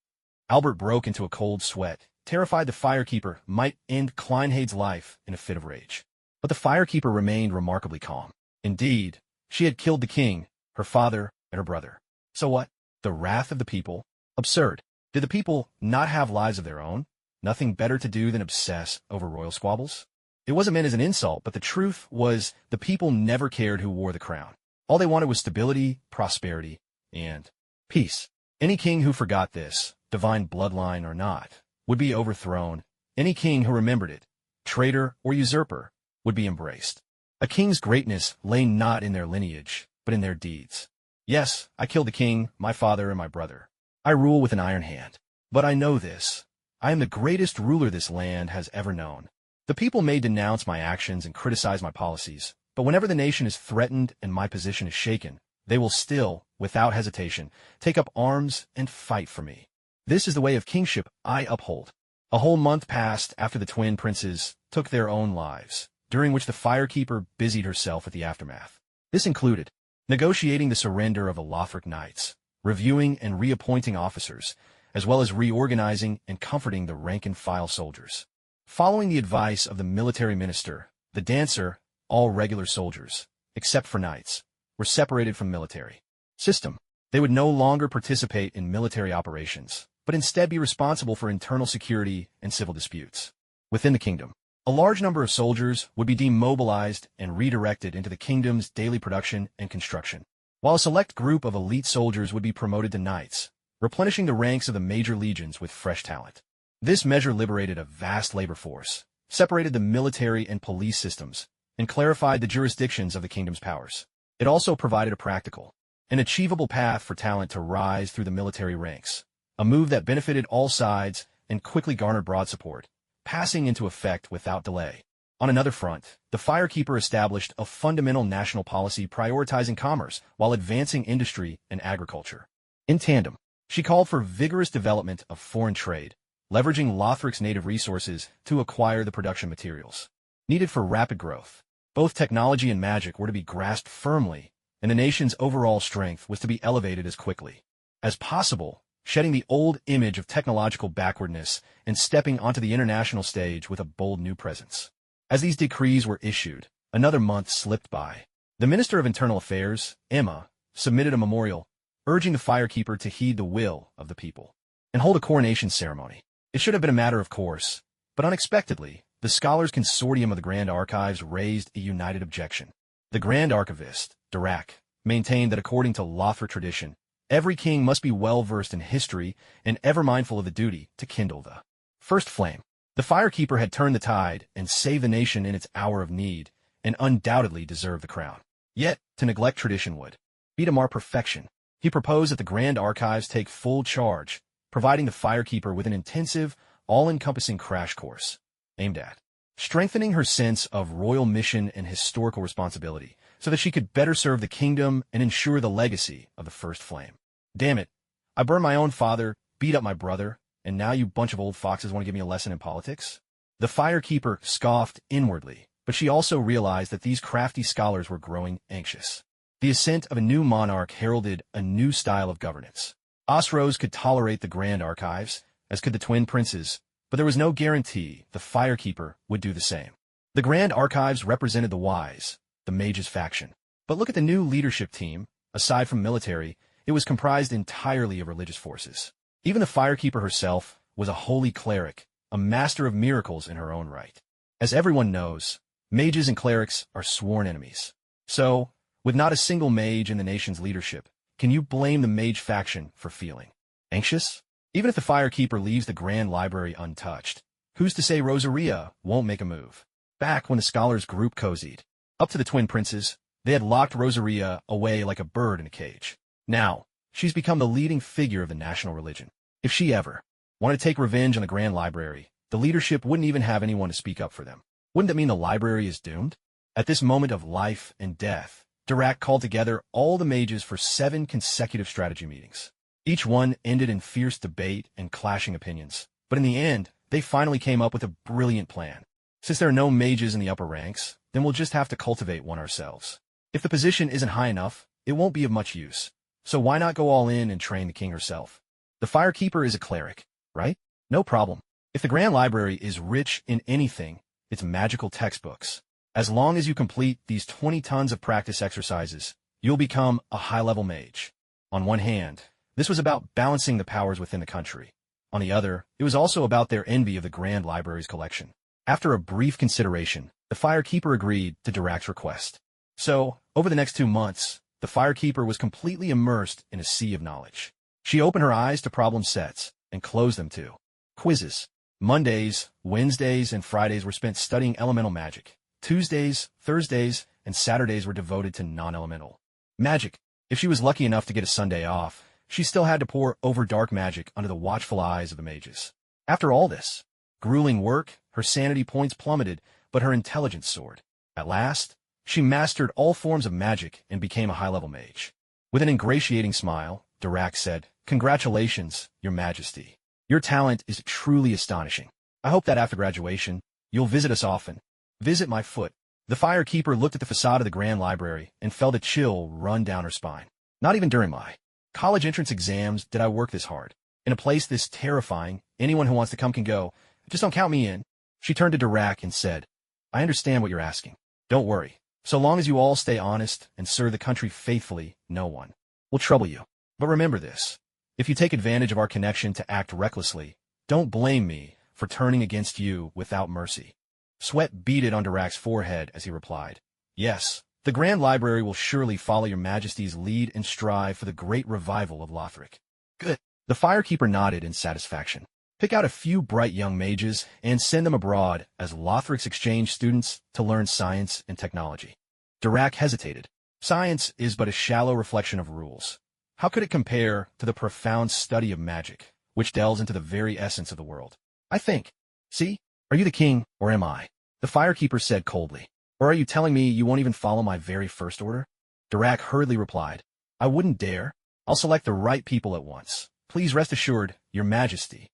Albert broke into a cold sweat, terrified the firekeeper might end Kleinhade's life in a fit of rage. But the firekeeper remained remarkably calm. Indeed, she had killed the king, her father, and her brother. So what? The wrath of the people? Absurd. Did the people not have lives of their own? Nothing better to do than obsess over royal squabbles? It wasn't meant as an insult, but the truth was the people never cared who wore the crown. All they wanted was stability, prosperity, and peace. Any king who forgot this, divine bloodline or not, would be overthrown. Any king who remembered it, traitor or usurper, would be embraced. A king's greatness lay not in their lineage, but in their deeds. Yes, I killed the king, my father, and my brother. I rule with an iron hand. But I know this. I am the greatest ruler this land has ever known. The people may denounce my actions and criticize my policies, but whenever the nation is threatened and my position is shaken, they will still, without hesitation, take up arms and fight for me. This is the way of kingship I uphold. A whole month passed after the twin princes took their own lives, during which the firekeeper busied herself with the aftermath. This included negotiating the surrender of the Lothric knights, reviewing and reappointing officers, as well as reorganizing and comforting the rank-and-file soldiers. Following the advice of the military minister, the dancer, all regular soldiers, except for knights, were separated from military system. They would no longer participate in military operations, but instead be responsible for internal security and civil disputes. Within the kingdom, a large number of soldiers would be demobilized and redirected into the kingdom's daily production and construction, while a select group of elite soldiers would be promoted to knights, replenishing the ranks of the major legions with fresh talent. This measure liberated a vast labor force, separated the military and police systems, and clarified the jurisdictions of the kingdom's powers. It also provided a practical and achievable path for talent to rise through the military ranks, a move that benefited all sides and quickly garnered broad support, passing into effect without delay. On another front, the firekeeper established a fundamental national policy prioritizing commerce while advancing industry and agriculture. In tandem, she called for vigorous development of foreign trade, leveraging Lothric's native resources to acquire the production materials needed for rapid growth. Both technology and magic were to be grasped firmly, and the nation's overall strength was to be elevated as quickly as possible, shedding the old image of technological backwardness and stepping onto the international stage with a bold new presence. As these decrees were issued, another month slipped by. The Minister of Internal Affairs, Emma, submitted a memorial urging the firekeeper to heed the will of the people and hold a coronation ceremony. It should have been a matter of course, but unexpectedly, the Scholars' Consortium of the Grand Archives raised a united objection. The Grand Archivist, Dirac, maintained that according to Lothric tradition, every king must be well-versed in history and ever mindful of the duty to kindle the first flame. The firekeeper had turned the tide and saved the nation in its hour of need, and undoubtedly deserved the crown. Yet, to neglect tradition would be to mar perfection. He proposed that the Grand Archives take full charge, providing the firekeeper with an intensive, all-encompassing crash course aimed at strengthening her sense of royal mission and historical responsibility, so that she could better serve the kingdom and ensure the legacy of the first flame. Damn it, I burned my own father, beat up my brother, and now you bunch of old foxes want to give me a lesson in politics? The firekeeper scoffed inwardly, but she also realized that these crafty scholars were growing anxious. The ascent of a new monarch heralded a new style of governance. Osrose could tolerate the Grand Archives, as could the twin princes, but there was no guarantee the firekeeper would do the same. The Grand Archives represented the wise, the mages faction. But look at the new leadership team. Aside from military, it was comprised entirely of religious forces. Even the firekeeper herself was a holy cleric, a master of miracles in her own right. As everyone knows, mages and clerics are sworn enemies. So, with not a single mage in the nation's leadership, can you blame the mage faction for feeling anxious? Even if the firekeeper leaves the Grand Library untouched, who's to say Rosaria won't make a move? Back when the scholars group cozied up to the twin princes, they had locked Rosaria away like a bird in a cage. Now, she's become the leading figure of the national religion. If she ever wanted to take revenge on the Grand Library, the leadership wouldn't even have anyone to speak up for them. Wouldn't that mean the library is doomed? At this moment of life and death, Dirac called together all the mages for 7 consecutive strategy meetings. Each one ended in fierce debate and clashing opinions. But in the end, they finally came up with a brilliant plan. Since there are no mages in the upper ranks, then we'll just have to cultivate one ourselves. If the position isn't high enough, it won't be of much use. So why not go all in and train the king herself? The Firekeeper is a cleric, right? No problem. If the Grand Library is rich in anything, it's magical textbooks. As long as you complete these 20 tons of practice exercises, you'll become a high-level mage. On one hand, this was about balancing the powers within the country. On the other, it was also about their envy of the Grand Library's collection. After a brief consideration, the Firekeeper agreed to Durak's request. So, over the next 2 months, the Firekeeper was completely immersed in a sea of knowledge. She opened her eyes to problem sets and closed them to quizzes. Mondays, Wednesdays, and Fridays were spent studying elemental magic. Tuesdays, Thursdays, and Saturdays were devoted to non-elemental magic. If she was lucky enough to get a Sunday off, she still had to pore over dark magic under the watchful eyes of the mages. After all this grueling work, her sanity points plummeted, but her intelligence soared. At last, she mastered all forms of magic and became a high-level mage. With an ingratiating smile, Durak said, "Congratulations, Your Majesty. Your talent is truly astonishing. I hope that after graduation, you'll visit us often." "Visit my foot." The Firekeeper looked at the facade of the Grand Library and felt a chill run down her spine. Not even during my college entrance exams did I work this hard. In a place this terrifying, anyone who wants to come can go. Just don't count me in. She turned to Durak and said, "I understand what you're asking. Don't worry. So long as you all stay honest and serve the country faithfully, no one will trouble you. But remember this. If you take advantage of our connection to act recklessly, don't blame me for turning against you without mercy." Sweat beaded on Durak's forehead as he replied, "Yes, the Grand Library will surely follow your Majesty's lead and strive for the great revival of Lothric." "Good." The Firekeeper nodded in satisfaction. "Pick out a few bright young mages and send them abroad as Lothric's exchange students to learn science and technology." Durak hesitated. Science is but a shallow reflection of rules. How could it compare to the profound study of magic, which delves into the very essence of the world? "I think. See? Are you the king, or am I?" The Firekeeper said coldly. "Or are you telling me you won't even follow my very first order?" Durak hurriedly replied, "I wouldn't dare. I'll select the right people at once. Please rest assured, Your Majesty."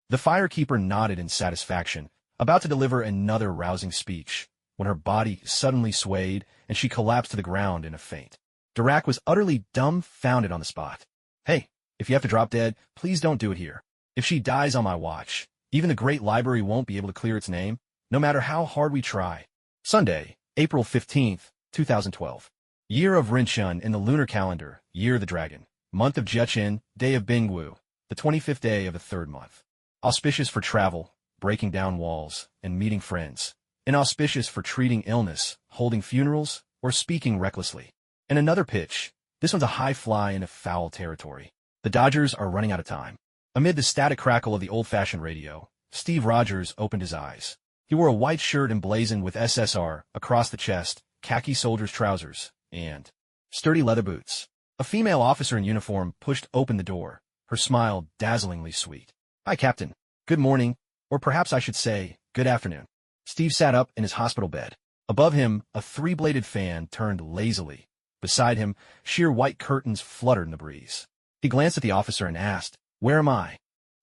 The Firekeeper nodded in satisfaction, about to deliver another rousing speech, when her body suddenly swayed and she collapsed to the ground in a faint. Durak was utterly dumbfounded on the spot. "Hey, if you have to drop dead, please don't do it here. If she dies on my watch, even the Great Library won't be able to clear its name, no matter how hard we try." Sunday, April 15th, 2012. Year of Rinchun in the lunar calendar, Year of the Dragon. Month of Jechin, Day of Bingwu, the 25th day of the 3rd month. Auspicious for travel, breaking down walls, and meeting friends. Inauspicious for treating illness, holding funerals, or speaking recklessly. And another pitch. This one's a high fly into foul territory. The Dodgers are running out of time. Amid the static crackle of the old-fashioned radio, Steve Rogers opened his eyes. He wore a white shirt emblazoned with SSR across the chest, khaki soldier's trousers, and sturdy leather boots. A female officer in uniform pushed open the door, her smile dazzlingly sweet. "Hi, Captain. Good morning, or perhaps I should say, good afternoon." Steve sat up in his hospital bed. Above him, a three-bladed fan turned lazily. Beside him, sheer white curtains fluttered in the breeze. He glanced at the officer and asked, "Where am I?"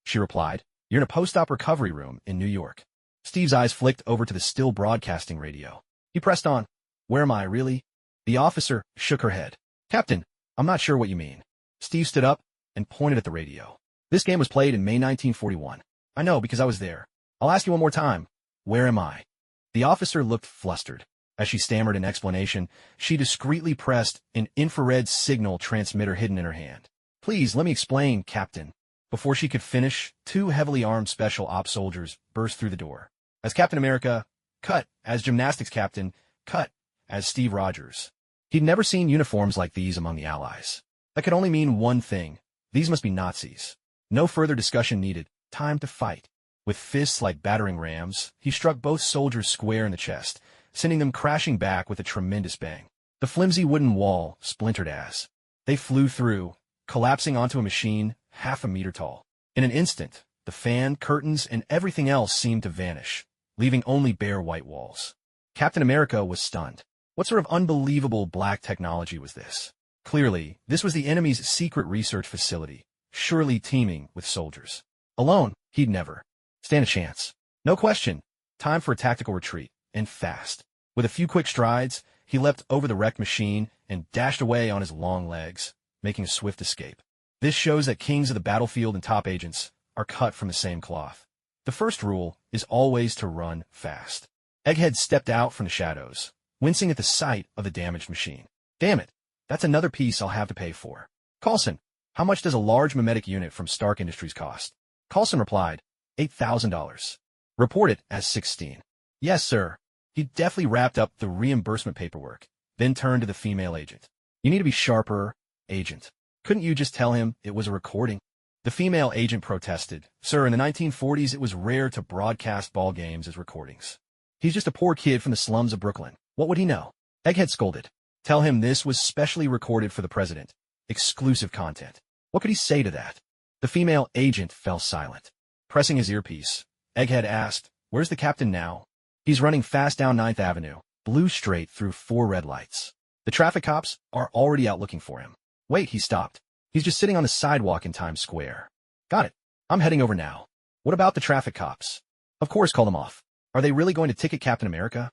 She replied, "You're in a post-op recovery room in New York." Steve's eyes flicked over to the still broadcasting radio. He pressed on, "Where am I, really?" The officer shook her head. "Captain, I'm not sure what you mean." Steve stood up and pointed at the radio. "This game was played in May 1941. I know because I was there. I'll ask you one more time. Where am I?" The officer looked flustered. As she stammered an explanation, she discreetly pressed an infrared signal transmitter hidden in her hand. "Please, let me explain, Captain." Before she could finish, two heavily armed special ops soldiers burst through the door. As Captain America, cut. As gymnastics captain, cut. As Steve Rogers. He'd never seen uniforms like these among the Allies. That could only mean one thing. These must be Nazis. No further discussion needed. Time to fight. With fists like battering rams, he struck both soldiers square in the chest, sending them crashing back with a tremendous bang. The flimsy wooden wall splintered as they flew through, collapsing onto a machine half a meter tall. In an instant, the fan, curtains, and everything else seemed to vanish, leaving only bare white walls. Captain America was stunned. What sort of unbelievable black technology was this? Clearly, this was the enemy's secret research facility. surely teeming with soldiers. Alone, he'd never stand a chance. No question. Time for a tactical retreat, and fast. With a few quick strides, he leapt over the wrecked machine and dashed away on his long legs, making a swift escape. This shows that kings of the battlefield and top agents are cut from the same cloth. The first rule is always to run fast. Egghead stepped out from the shadows, wincing at the sight of the damaged machine. Damn it, that's another piece I'll have to pay for. Coulson, how much does a large mimetic unit from Stark Industries cost? Coulson replied, $8,000. Report it as 16. Yes, sir. He deftly wrapped up the reimbursement paperwork, then turned to the female agent. You need to be sharper, agent. Couldn't you just tell him it was a recording? The female agent protested. Sir, in the 1940s, it was rare to broadcast ball games as recordings. He's just a poor kid from the slums of Brooklyn. What would he know? Egghead scolded. Tell him this was specially recorded for the president. Exclusive content. What could he say to that? The female agent fell silent. Pressing his earpiece, Egghead asked, Where's the captain now? He's running fast down 9th Avenue, blue straight through 4 red lights. The traffic cops are already out looking for him. Wait, he stopped. He's just sitting on the sidewalk in Times Square. Got it. I'm heading over now. What about the traffic cops? Of course, call them off. Are they really going to ticket Captain America?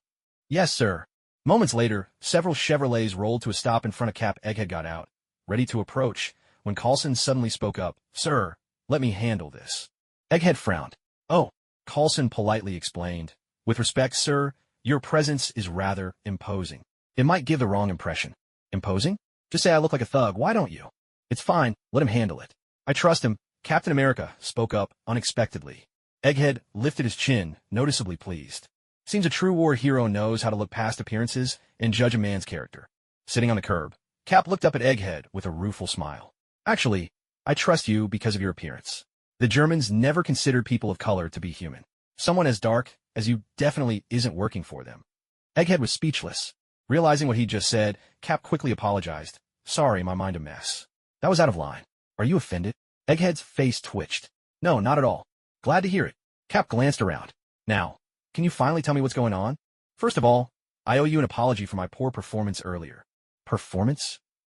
Yes, sir. Moments later, several Chevrolets rolled to a stop in front of Cap. Egghead got out, ready to approach, when Coulson suddenly spoke up. Sir, let me handle this. Egghead frowned. Oh, Coulson politely explained. With respect, sir, your presence is rather imposing. It might give the wrong impression. Imposing? Just say I look like a thug, why don't you? It's fine, let him handle it. I trust him. Captain America spoke up unexpectedly. Egghead lifted his chin, noticeably pleased. Seems a true war hero knows how to look past appearances and judge a man's character. Sitting on the curb, Cap looked up at Egghead with a rueful smile. Actually, I trust you because of your appearance. The Germans never considered people of color to be human. Someone as dark as you definitely isn't working for them. Egghead was speechless. Realizing what he'd just said, Cap quickly apologized. Sorry, my mind a mess. That was out of line. Are you offended? Egghead's face twitched. No, not at all. Glad to hear it. Cap glanced around. Now, can you finally tell me what's going on? First of all, I owe you an apology for my poor performance earlier. Performance?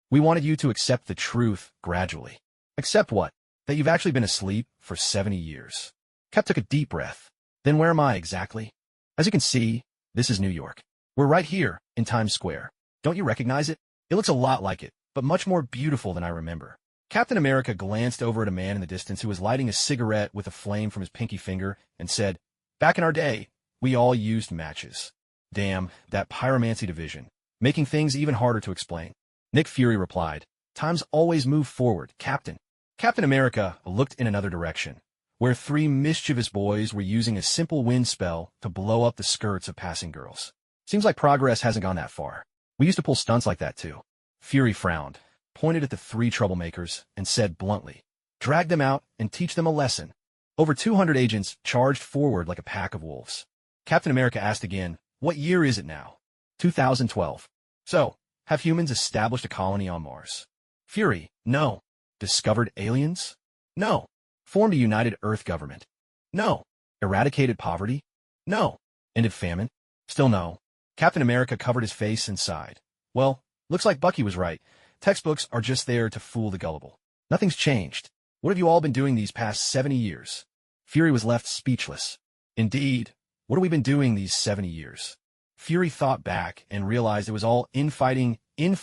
We wanted you to accept the truth gradually. Accept what? That you've actually been asleep for 70 years. Cap took a deep breath. Then where am I exactly? As you can see, this is New York. We're right here, in Times Square. Don't you recognize it? It looks a lot like it, but much more beautiful than I remember. Captain America glanced over at a man in the distance who was lighting a cigarette with a flame from his pinky finger and said, Back in our day, we all used matches. Damn, that pyromancy division, making things even harder to explain. Nick Fury replied, Times always move forward, Captain. Captain America looked in another direction, where 3 mischievous boys were using a simple wind spell to blow up the skirts of passing girls. Seems like progress hasn't gone that far. We used to pull stunts like that too. Fury frowned, pointed at the 3 troublemakers, and said bluntly, Drag them out and teach them a lesson. Over 200 agents charged forward like a pack of wolves. Captain America asked again, What year is it now? 2012. So, have humans established a colony on Mars? Fury, no. Discovered aliens? No. Formed a united Earth government? No. Eradicated poverty? No. Ended famine? Still no. Captain America covered his face and sighed. Well, looks like Bucky was right. Textbooks are just there to fool the gullible. Nothing's changed. What have you all been doing these past 70 years? Fury was left speechless. Indeed, what have we been doing these 70 years? Fury thought back and realized it was all infighting. And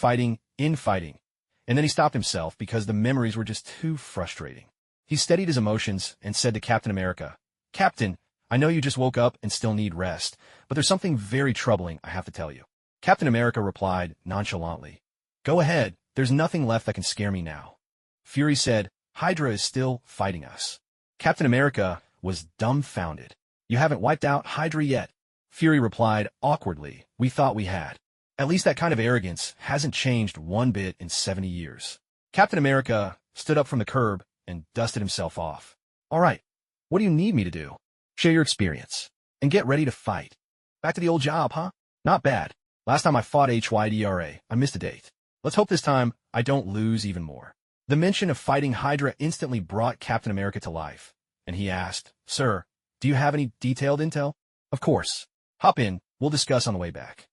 then he stopped himself because the memories were just too frustrating. He steadied his emotions and said to Captain America, Captain, I know you just woke up and still need rest, but there's something very troubling I have to tell you. Captain America replied nonchalantly, Go ahead, there's nothing left that can scare me now. Fury said, Hydra is still fighting us. Captain America was dumbfounded. You haven't wiped out Hydra yet. Fury replied awkwardly, We thought we had. At least that kind of arrogance hasn't changed one bit in 70 years. Captain America stood up from the curb and dusted himself off. All right, what do you need me to do? Share your experience and get ready to fight. Back to the old job, huh? Not bad. Last time I fought HYDRA, I missed a date. Let's hope this time I don't lose even more. The mention of fighting Hydra instantly brought Captain America to life, and he asked, Sir, do you have any detailed intel? Of course. Hop in, we'll discuss on the way back.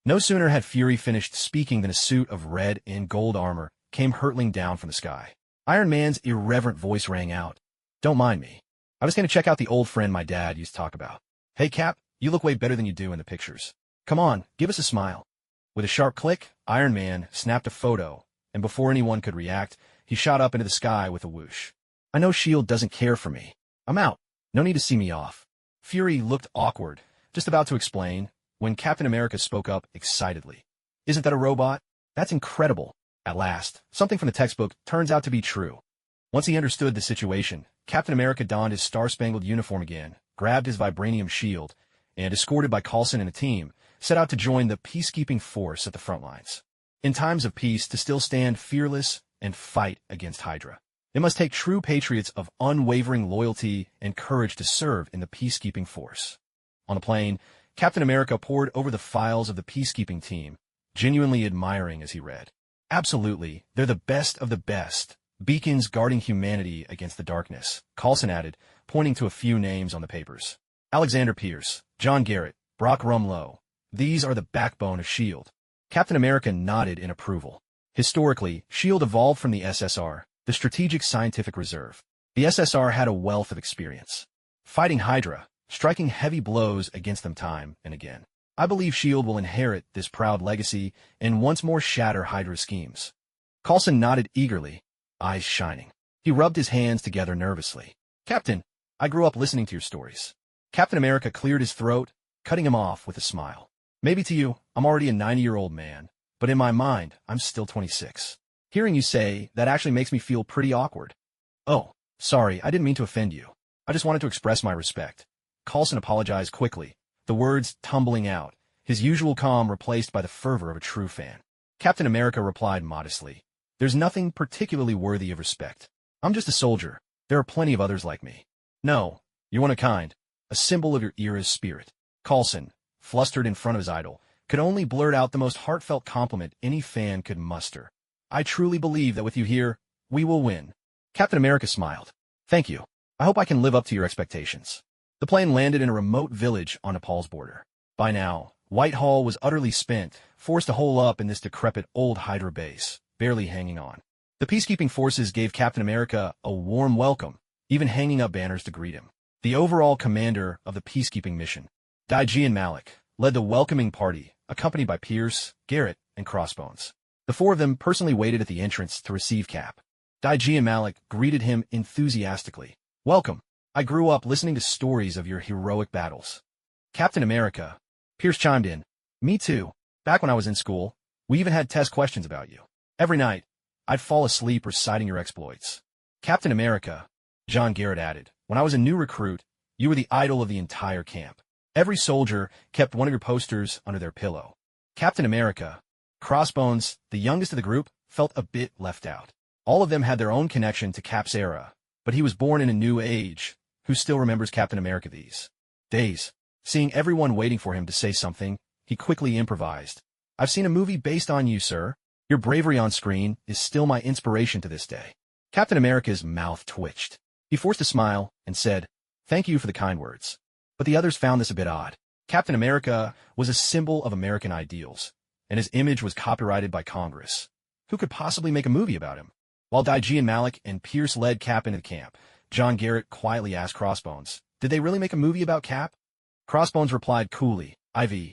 No sooner had Fury finished speaking than a suit of red and gold armor came hurtling down from the sky. Iron Man's irreverent voice rang out. Don't mind me. I was going to check out the old friend my dad used to talk about. Hey, Cap, you look way better than you do in the pictures. Come on, give us a smile. With a sharp click, Iron Man snapped a photo, and before anyone could react, he shot up into the sky with a whoosh. I know S.H.I.E.L.D. doesn't care for me. I'm out. No need to see me off. Fury looked awkward, just about to explain, when Captain America spoke up excitedly. Isn't that a robot? That's incredible. At last, something from the textbook turns out to be true. Once he understood the situation, Captain America donned his star-spangled uniform again, grabbed his vibranium shield, and, escorted by Coulson and a team, set out to join the peacekeeping force at the front lines. In times of peace, to still stand fearless and fight against Hydra, it must take true patriots of unwavering loyalty and courage to serve in the peacekeeping force. On the plane, Captain America pored over the files of the peacekeeping team, genuinely admiring as he read. Absolutely, they're the best of the best, beacons guarding humanity against the darkness, Coulson added, pointing to a few names on the papers. Alexander Pierce, John Garrett, Brock Rumlow. These are the backbone of S.H.I.E.L.D. Captain America nodded in approval. Historically, S.H.I.E.L.D. evolved from the SSR, the Strategic Scientific Reserve. The SSR had a wealth of experience fighting Hydra, striking heavy blows against them time and again. I believe S.H.I.E.L.D. will inherit this proud legacy and once more shatter Hydra's schemes. Coulson nodded eagerly, eyes shining. He rubbed his hands together nervously. Captain, I grew up listening to your stories. Captain America cleared his throat, cutting him off with a smile. Maybe to you, I'm already a 90-year-old man, but in my mind, I'm still 26. Hearing you say that actually makes me feel pretty awkward. Oh, sorry, I didn't mean to offend you. I just wanted to express my respect. Coulson apologized quickly, the words tumbling out, his usual calm replaced by the fervor of a true fan. Captain America replied modestly, There's nothing particularly worthy of respect. I'm just a soldier. There are plenty of others like me. No, you're one of a kind, a symbol of your era's spirit. Coulson, flustered in front of his idol, could only blurt out the most heartfelt compliment any fan could muster. I truly believe that with you here, we will win. Captain America smiled. Thank you. I hope I can live up to your expectations. The plane landed in a remote village on Nepal's border. By now, Whitehall was utterly spent, forced to hole up in this decrepit old Hydra base, barely hanging on. The peacekeeping forces gave Captain America a warm welcome, even hanging up banners to greet him. The overall commander of the peacekeeping mission, Daiji and Malik, led the welcoming party, accompanied by Pierce, Garrett, and Crossbones. The four of them personally waited at the entrance to receive Cap. Daiji and Malik greeted him enthusiastically. Welcome. I grew up listening to stories of your heroic battles. Captain America. Pierce chimed in. Me too. Back when I was in school, we even had test questions about you. Every night, I'd fall asleep reciting your exploits. Captain America, John Garrett added. When I was a new recruit, you were the idol of the entire camp. Every soldier kept one of your posters under their pillow. Captain America, Crossbones, the youngest of the group, felt a bit left out. All of them had their own connection to Cap's era, but he was born in a new age. Who still remembers Captain America these days? Seeing everyone waiting for him to say something, he quickly improvised. I've seen a movie based on you, sir. Your bravery on screen is still my inspiration to this day. Captain America's mouth twitched. He forced a smile and said, Thank you for the kind words. But the others found this a bit odd. Captain America was a symbol of American ideals, and his image was copyrighted by Congress. Who could possibly make a movie about him? While Daiji and Malik and Pierce led Cap into the camp, John Garrett quietly asked Crossbones, Did they really make a movie about Cap? Crossbones replied coolly, IV.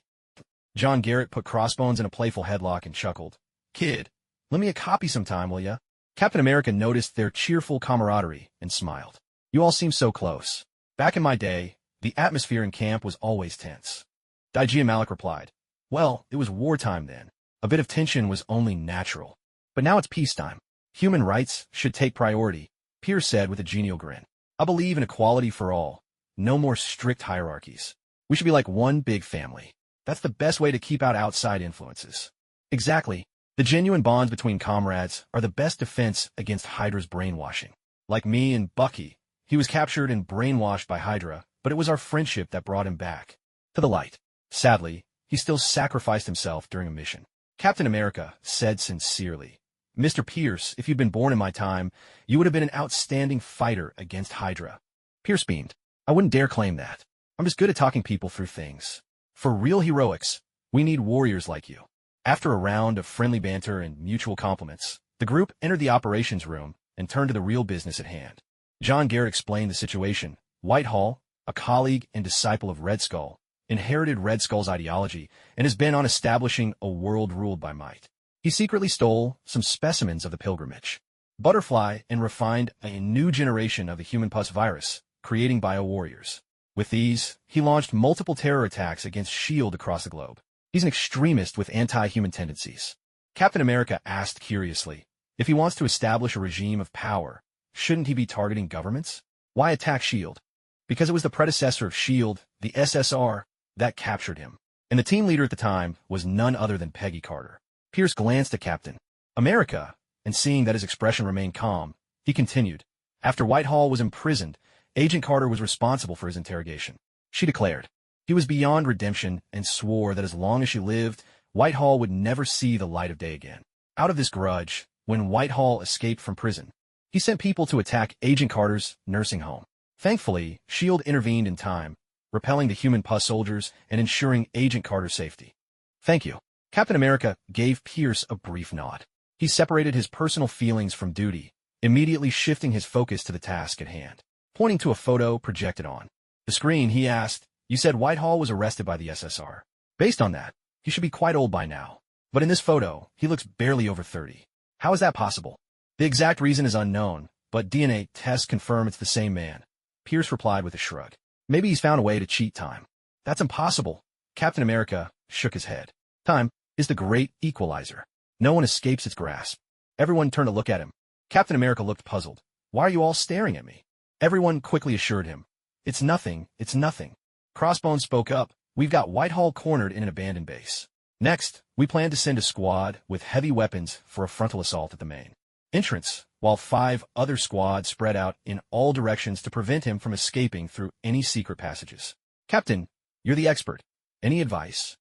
John Garrett put Crossbones in a playful headlock and chuckled. Kid, lend me a copy sometime, will ya? Captain America noticed their cheerful camaraderie and smiled. You all seem so close. Back in my day, the atmosphere in camp was always tense. Daiji and Malik replied, Well, it was wartime then. A bit of tension was only natural. But now it's peacetime. Human rights should take priority, Pierce said with a genial grin. I believe in equality for all. No more strict hierarchies. We should be like one big family. That's the best way to keep out outside influences. Exactly. The genuine bonds between comrades are the best defense against Hydra's brainwashing. Like me and Bucky, he was captured and brainwashed by Hydra, but it was our friendship that brought him back to the light. Sadly, he still sacrificed himself during a mission. Captain America said sincerely, Mr. Pierce, if you'd been born in my time, you would have been an outstanding fighter against Hydra. Pierce beamed. I wouldn't dare claim that. I'm just good at talking people through things. For real heroics, we need warriors like you. After a round of friendly banter and mutual compliments, the group entered the operations room, and turned to the real business at hand. John Garrett explained the situation. Whitehall, a colleague and disciple of Red Skull, inherited Red Skull's ideology and has been on establishing a world ruled by might. He secretly stole some specimens of the pilgrimage, Butterfly, and refined a new generation of the human pus virus, creating bio-warriors. With these, he launched multiple terror attacks against S.H.I.E.L.D. across the globe. He's an extremist with anti-human tendencies. Captain America asked curiously, if he wants to establish a regime of power, shouldn't he be targeting governments? Why attack S.H.I.E.L.D.? Because it was the predecessor of S.H.I.E.L.D., the SSR, that captured him. And the team leader at the time was none other than Peggy Carter. Pierce glanced at Captain America, and seeing that his expression remained calm, he continued. After Whitehall was imprisoned, Agent Carter was responsible for his interrogation. She declared he was beyond redemption and swore that as long as she lived, Whitehall would never see the light of day again. Out of this grudge, when Whitehall escaped from prison, he sent people to attack Agent Carter's nursing home. Thankfully, S.H.I.E.L.D. intervened in time, repelling the human pus soldiers and ensuring Agent Carter's safety. Thank you. Captain America gave Pierce a brief nod. He separated his personal feelings from duty, immediately shifting his focus to the task at hand. Pointing to a photo projected on the screen, he asked, "You said Whitehall was arrested by the SSR. Based on that, he should be quite old by now. But in this photo, he looks barely over 30. How is that possible?" "The exact reason is unknown, but DNA tests confirm it's the same man," Pierce replied with a shrug. "Maybe he's found a way to cheat time." "That's impossible." Captain America shook his head. "Time is the great equalizer. No one escapes its grasp." Everyone turned to look at him. Captain America looked puzzled. "Why are you all staring at me?" Everyone quickly assured him. It's nothing. Crossbones spoke up. "We've got Whitehall cornered in an abandoned base. Next, we plan to send a squad with heavy weapons for a frontal assault at the main entrance, while 5 other squads spread out in all directions to prevent him from escaping through any secret passages." "Captain, you're the expert. Any advice?"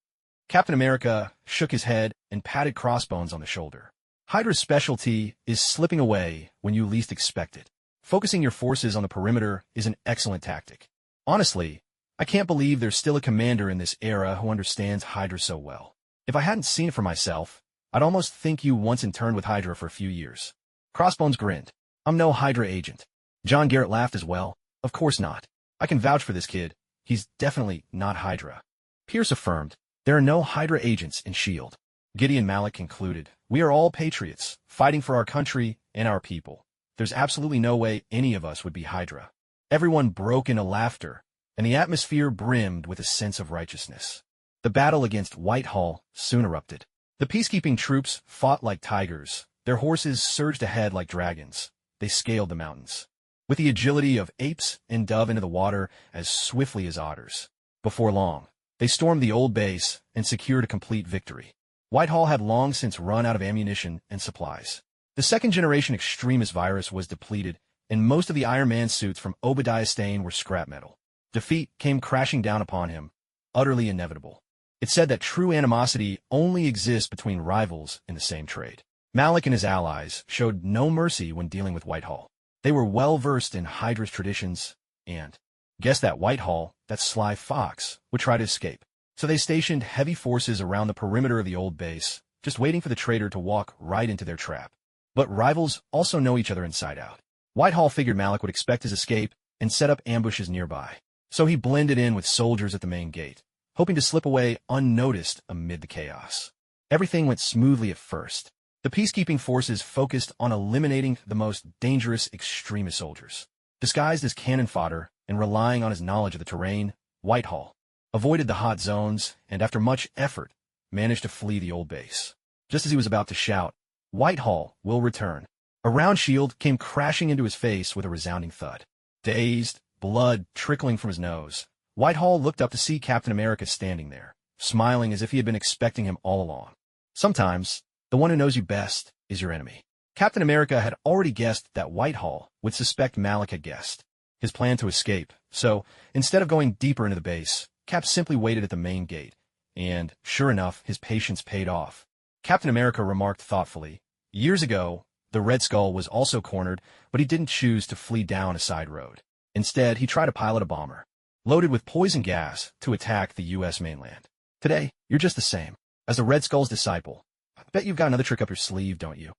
Captain America shook his head and patted Crossbones on the shoulder. "Hydra's specialty is slipping away when you least expect it. Focusing your forces on the perimeter is an excellent tactic. Honestly, I can't believe there's still a commander in this era who understands Hydra so well. If I hadn't seen it for myself, I'd almost think you once interned with Hydra for a few years." Crossbones grinned. "I'm no Hydra agent." John Garrett laughed as well. "Of course not. I can vouch for this kid. He's definitely not Hydra." Pierce affirmed, "There are no Hydra agents in S.H.I.E.L.D. Gideon Malik concluded, "We are all patriots, fighting for our country and our people. There's absolutely no way any of us would be Hydra." Everyone broke into laughter, and the atmosphere brimmed with a sense of righteousness. The battle against Whitehall soon erupted. The peacekeeping troops fought like tigers. Their horses surged ahead like dragons. They scaled the mountains with the agility of apes and dove into the water as swiftly as otters. Before long, they stormed the old base and secured a complete victory. Whitehall had long since run out of ammunition and supplies. The second-generation extremist virus was depleted, and most of the Iron Man suits from Obadiah Stane were scrap metal. Defeat came crashing down upon him, utterly inevitable. It said that true animosity only exists between rivals in the same trade. Malik and his allies showed no mercy when dealing with Whitehall. They were well-versed in Hydra's traditions, and guessed that Whitehall, that sly fox, would try to escape. So they stationed heavy forces around the perimeter of the old base, just waiting for the traitor to walk right into their trap. But rivals also know each other inside out. Whitehall figured Malik would expect his escape and set up ambushes nearby. So he blended in with soldiers at the main gate, hoping to slip away unnoticed amid the chaos. Everything went smoothly at first. The peacekeeping forces focused on eliminating the most dangerous extremist soldiers. Disguised as cannon fodder and relying on his knowledge of the terrain, Whitehall avoided the hot zones and, after much effort, managed to flee the old base. Just as he was about to shout, "Whitehall will return," a round shield came crashing into his face with a resounding thud. Dazed, blood trickling from his nose, Whitehall looked up to see Captain America standing there, smiling as if he had been expecting him all along. Sometimes, the one who knows you best is your enemy. Captain America had already guessed that Whitehall would suspect Malik had guessed his plan to escape, so instead of going deeper into the base, Cap simply waited at the main gate, and, sure enough, his patience paid off. Captain America remarked thoughtfully, "Years ago, the Red Skull was also cornered, but he didn't choose to flee down a side road. Instead, he tried to pilot a bomber, loaded with poison gas, to attack the U.S. mainland. Today, you're just the same. As the Red Skull's disciple, I bet you've got another trick up your sleeve, don't you?"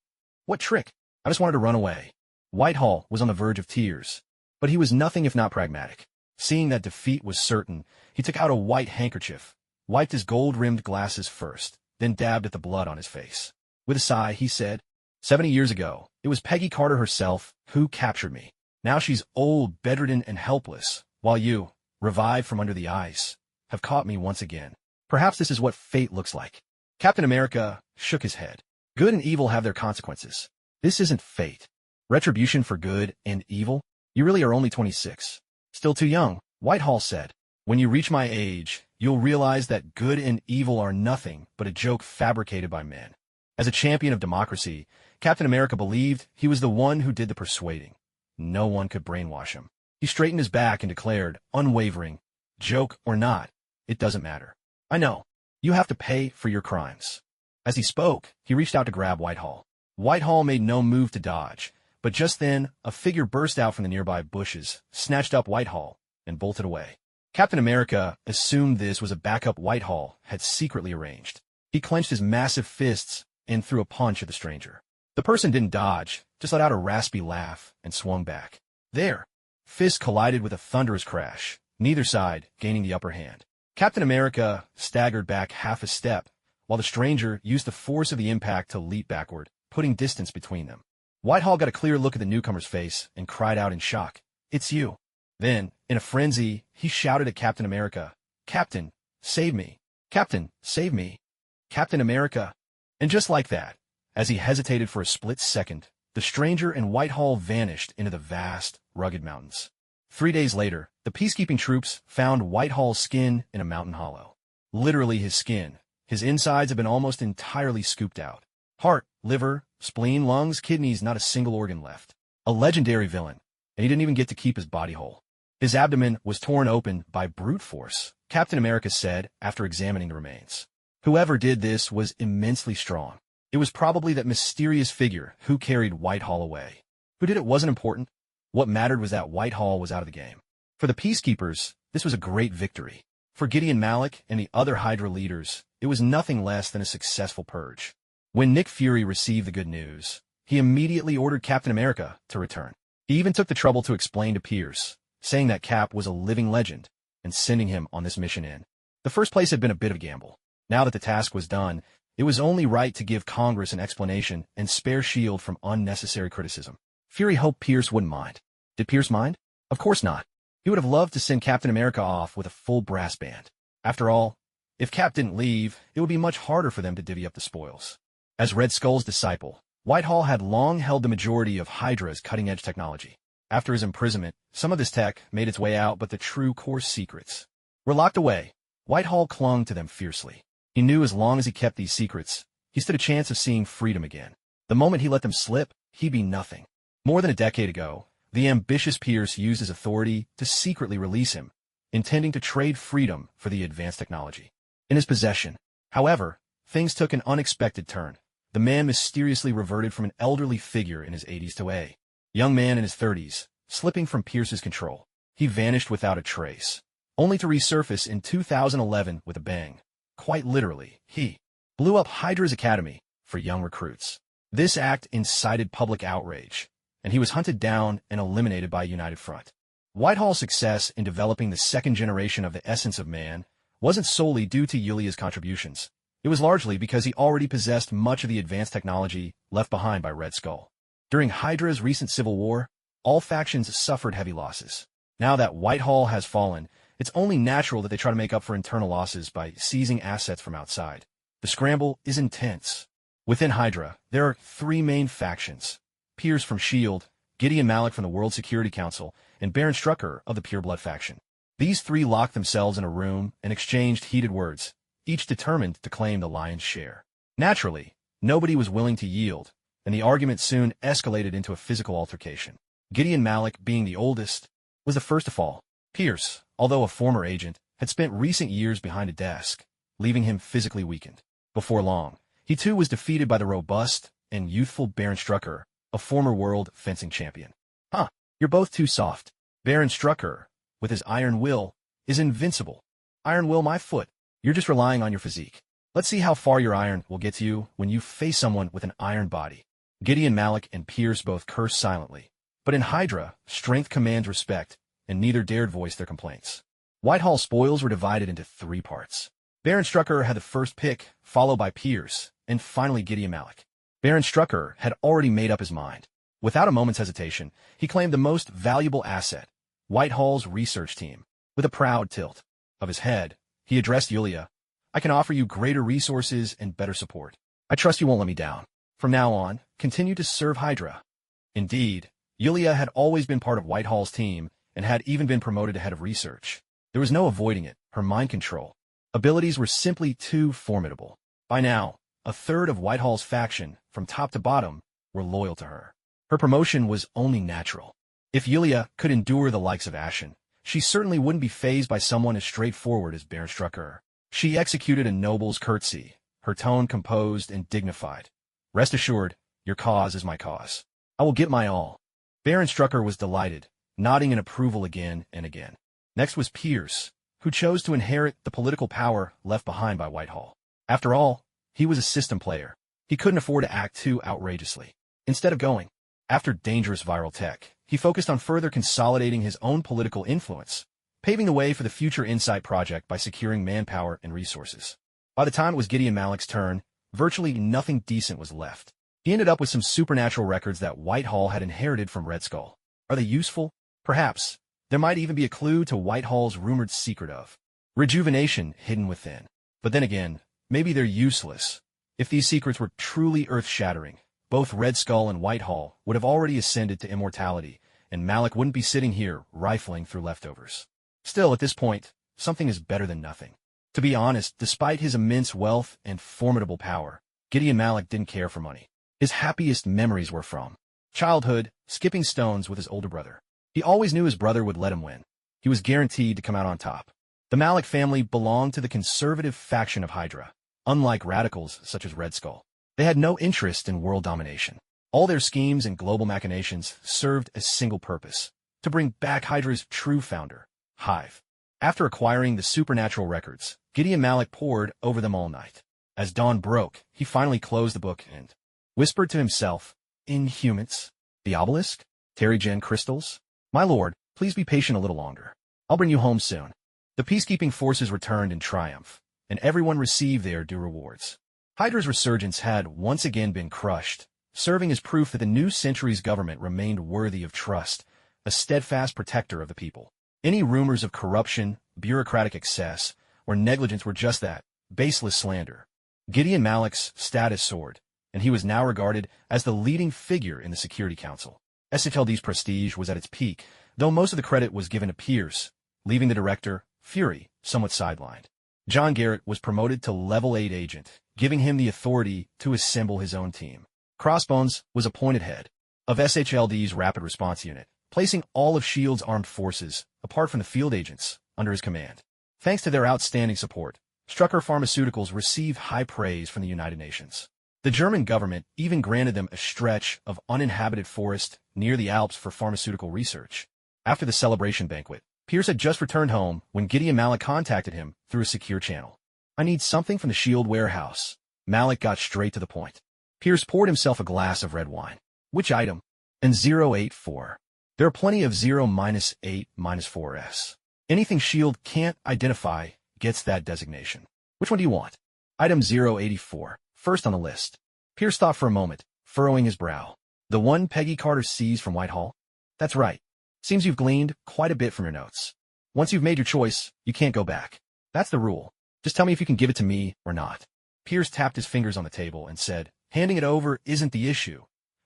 "What trick?" "I just wanted to run away. Whitehall was on the verge of tears, but he was nothing if not pragmatic. Seeing that defeat was certain, he took out a white handkerchief, wiped his gold-rimmed glasses first, then dabbed at the blood on his face. With a sigh, he said, 70 years ago, it was Peggy Carter herself who captured me. Now she's old, bedridden, and helpless, while you, revived from under the ice, have caught me once again. Perhaps this is what fate looks like. Captain America shook his head. Good and evil have their consequences. This isn't fate. Retribution for good and evil? You really are only 26. Still too young, Whitehall said. When you reach my age, you'll realize that good and evil are nothing but a joke fabricated by men. As a champion of democracy, Captain America believed he was the one who did the persuading. No one could brainwash him. He straightened his back and declared, unwavering, joke or not, it doesn't matter. I know. You have to pay for your crimes. As he spoke, he reached out to grab Whitehall. Whitehall made no move to dodge, but just then, a figure burst out from the nearby bushes, snatched up Whitehall, and bolted away. Captain America assumed this was a backup Whitehall had secretly arranged. He clenched his massive fists and threw a punch at the stranger. The person didn't dodge, just let out a raspy laugh and swung back. There, fists collided with a thunderous crash, neither side gaining the upper hand. Captain America staggered back half a step, while the stranger used the force of the impact to leap backward, putting distance between them. Whitehall got a clear look at the newcomer's face and cried out in shock, "It's you." Then, in a frenzy, he shouted at Captain America, "Captain, save me! Captain, save me! Captain America!" And just like that, as he hesitated for a split second, the stranger and Whitehall vanished into the vast, rugged mountains. 3 days later, the peacekeeping troops found Whitehall's skin in a mountain hollow. Literally his skin. His insides had been almost entirely scooped out. Heart, liver, spleen, lungs, kidneys, not a single organ left. A legendary villain, and he didn't even get to keep his body whole. His abdomen was torn open by brute force, Captain America said after examining the remains. Whoever did this was immensely strong. It was probably that mysterious figure who carried Whitehall away. Who did it wasn't important. What mattered was that Whitehall was out of the game. For the peacekeepers, this was a great victory. For Gideon Malik and the other Hydra leaders, it was nothing less than a successful purge. When Nick Fury received the good news, he immediately ordered Captain America to return. He even took the trouble to explain to Pierce, saying that Cap was a living legend, and sending him on this mission in. The first place had been a bit of a gamble. Now that the task was done, it was only right to give Congress an explanation and spare S.H.I.E.L.D. from unnecessary criticism. Fury hoped Pierce wouldn't mind. Did Pierce mind? Of course not. He would have loved to send Captain America off with a full brass band. After all, if Cap didn't leave, it would be much harder for them to divvy up the spoils. As Red Skull's disciple, Whitehall had long held the majority of Hydra's cutting-edge technology. After his imprisonment, some of this tech made its way out, but the true core secrets were locked away. Whitehall clung to them fiercely. He knew as long as he kept these secrets, he stood a chance of seeing freedom again. The moment he let them slip, he'd be nothing. More than a decade ago, the ambitious Pierce used his authority to secretly release him, intending to trade freedom for the advanced technology in his possession. However, things took an unexpected turn. The man mysteriously reverted from an elderly figure in his 80s to a young man in his 30s, slipping from Pierce's control. He vanished without a trace, only to resurface in 2011 with a bang. Quite literally, he blew up Hydra's academy for young recruits. This act incited public outrage, and he was hunted down and eliminated by a united front. Whitehall's success in developing the second generation of the essence of man wasn't solely due to Yulia's contributions. It was largely because he already possessed much of the advanced technology left behind by Red Skull. During Hydra's recent civil war, all factions suffered heavy losses. Now that Whitehall has fallen, it's only natural that they try to make up for internal losses by seizing assets from outside. The scramble is intense. Within Hydra, there are 3 main factions: Pierce from S.H.I.E.L.D., Gideon Malik from the World Security Council, and Baron Strucker of the Pureblood faction. These 3 locked themselves in a room and exchanged heated words, each determined to claim the lion's share. Naturally, nobody was willing to yield, and the argument soon escalated into a physical altercation. Gideon Malik, being the oldest, was the first to fall. Pierce, although a former agent, had spent recent years behind a desk, leaving him physically weakened. Before long, he too was defeated by the robust and youthful Baron Strucker, a former world fencing champion. Huh, you're both too soft. Baron Strucker, with his iron will, is invincible. Iron will my foot. You're just relying on your physique. Let's see how far your iron will get you when you face someone with an iron body. Gideon Malik and Pierce both cursed silently, But in Hydra, strength commands respect, and neither dared voice their complaints. Whitehall spoils were divided into 3 parts. Baron Strucker had the first pick, followed by Pierce, and finally Gideon Malik. Baron Strucker had already made up his mind. Without a moment's hesitation, he claimed the most valuable asset, Whitehall's research team. With a proud tilt of his head, he addressed Yulia. I can offer you greater resources and better support. I trust you won't let me down. From now on, continue to serve Hydra. Indeed, Yulia had always been part of Whitehall's team and had even been promoted to head of research. There was no avoiding it. Her mind control abilities were simply too formidable. By now, a third of Whitehall's faction, from top to bottom, were loyal to her. Her promotion was only natural. If Yulia could endure the likes of Ashen, she certainly wouldn't be fazed by someone as straightforward as Baron Strucker. She executed a noble's curtsy, her tone composed and dignified. Rest assured, your cause is my cause. I will get my all. Baron Strucker was delighted, nodding in approval again and again. Next was Pierce, who chose to inherit the political power left behind by Whitehall. After all, he was a system player. He couldn't afford to act too outrageously. Instead of going after dangerous viral tech, he focused on further consolidating his own political influence, paving the way for the future Insight project by securing manpower and resources. By the time it was Gideon Malik's turn, virtually nothing decent was left. He ended up with some supernatural records that Whitehall had inherited from Red Skull. Are they useful? Perhaps. There might even be a clue to Whitehall's rumored secret of rejuvenation hidden within. But then again, maybe they're useless. If these secrets were truly earth-shattering, both Red Skull and Whitehall would have already ascended to immortality, and Malik wouldn't be sitting here rifling through leftovers. Still, at this point, something is better than nothing. To be honest, despite his immense wealth and formidable power, Gideon Malik didn't care for money. His happiest memories were from childhood, skipping stones with his older brother. He always knew his brother would let him win. He was guaranteed to come out on top. The Malik family belonged to the conservative faction of Hydra. Unlike radicals such as Red Skull, they had no interest in world domination. All their schemes and global machinations served a single purpose: to bring back Hydra's true founder, Hive. After acquiring the supernatural records, Gideon Malik pored over them all night. As dawn broke, he finally closed the book and whispered to himself, Inhumans? The obelisk? Terrigen crystals? My lord, please be patient a little longer. I'll bring you home soon. The peacekeeping forces returned in triumph, and everyone received their due rewards. Hydra's resurgence had once again been crushed, serving as proof that the new century's government remained worthy of trust, a steadfast protector of the people. Any rumors of corruption, bureaucratic excess, or negligence were just that, baseless slander. Gideon Malik's status soared, and he was now regarded as the leading figure in the Security Council. SHLD's prestige was at its peak, though most of the credit was given to Pierce, leaving the director, Fury, somewhat sidelined. John Garrett was promoted to Level 8 agent, giving him the authority to assemble his own team. Crossbones was appointed head of SHLD's Rapid Response Unit, placing all of S.H.I.E.L.D.'s armed forces, apart from the field agents, under his command. Thanks to their outstanding support, Strucker Pharmaceuticals received high praise from the United Nations. The German government even granted them a stretch of uninhabited forest near the Alps for pharmaceutical research. After the celebration banquet, Pierce had just returned home when Gideon Malik contacted him through a secure channel. I need something from the S.H.I.E.L.D. warehouse. Malik got straight to the point. Pierce poured himself a glass of red wine. Which item? And 084. There are plenty of 0-8-4s. Anything S.H.I.E.L.D. can't identify gets that designation. Which one do you want? Item 084, first on the list. Pierce thought for a moment, furrowing his brow. The one Peggy Carter seized from Whitehall? That's right. Seems you've gleaned quite a bit from your notes. Once you've made your choice, you can't go back. That's the rule. Just tell me if you can give it to me or not. Pierce tapped his fingers on the table and said, handing it over isn't the issue.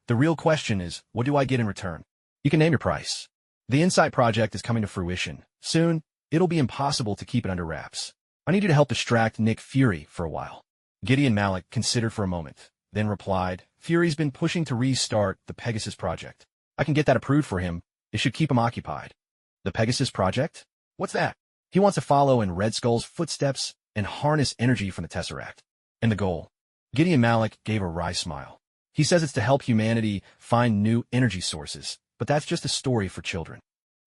The real question is, what do I get in return? You can name your price. The Insight project is coming to fruition. Soon, it'll be impossible to keep it under wraps. I need you to help distract Nick Fury for a while. Gideon Malik considered for a moment, then replied, Fury's been pushing to restart the Pegasus project. I can get that approved for him. It should keep him occupied. The Pegasus project? What's that? He wants to follow in Red Skull's footsteps and harness energy from the Tesseract. And the goal? Gideon Malik gave a wry smile. He says it's to help humanity find new energy sources, but that's just a story for children.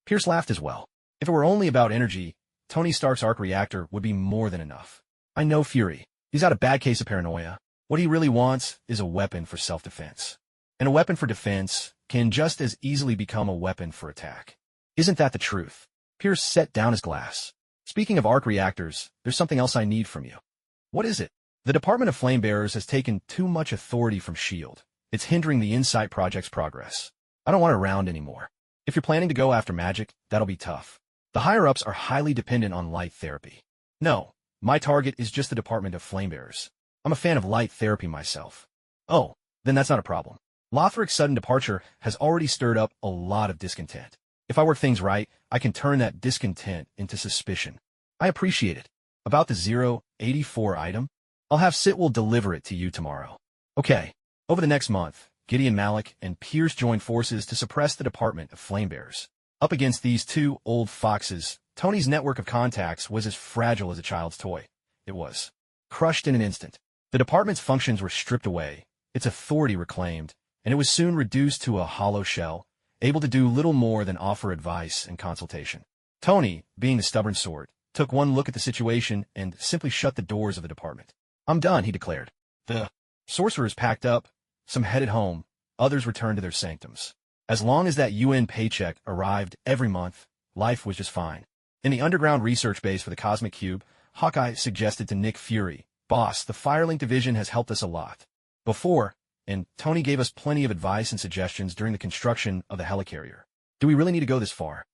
Pierce laughed as well. If it were only about energy, Tony Stark's arc reactor would be more than enough. I know Fury. He's got a bad case of paranoia. What he really wants is a weapon for self-defense. And a weapon for defense can just as easily become a weapon for attack. Isn't that the truth? Pierce set down his glass. Speaking of arc reactors, there's something else I need from you. What is it? The Department of Flamebearers has taken too much authority from S.H.I.E.L.D. It's hindering the Insight Project's progress. I don't want it around anymore. If you're planning to go after magic, that'll be tough. The higher-ups are highly dependent on light therapy. No, my target is just the Department of Flamebearers. I'm a fan of light therapy myself. Oh, then that's not a problem. Lothric's sudden departure has already stirred up a lot of discontent. If I work things right, I can turn that discontent into suspicion. I appreciate it. About the 084 item? I'll have Sitwell deliver it to you tomorrow. Okay. Over the next month, Gideon Malik and Pierce joined forces to suppress the Department of Flamebearers. Up against these two old foxes, Tony's network of contacts was as fragile as a child's toy. It was crushed in an instant. The department's functions were stripped away, its authority reclaimed, and it was soon reduced to a hollow shell, able to do little more than offer advice and consultation. Tony, being the stubborn sort, took one look at the situation and simply shut the doors of the department. I'm done, he declared. The sorcerers packed up, some headed home, others returned to their sanctums. As long as that UN paycheck arrived every month, life was just fine. In the underground research base for the Cosmic Cube, Hawkeye suggested to Nick Fury, "Boss, the Firelink division has helped us a lot before, and Tony gave us plenty of advice and suggestions during the construction of the helicarrier. Do we really need to go this far?"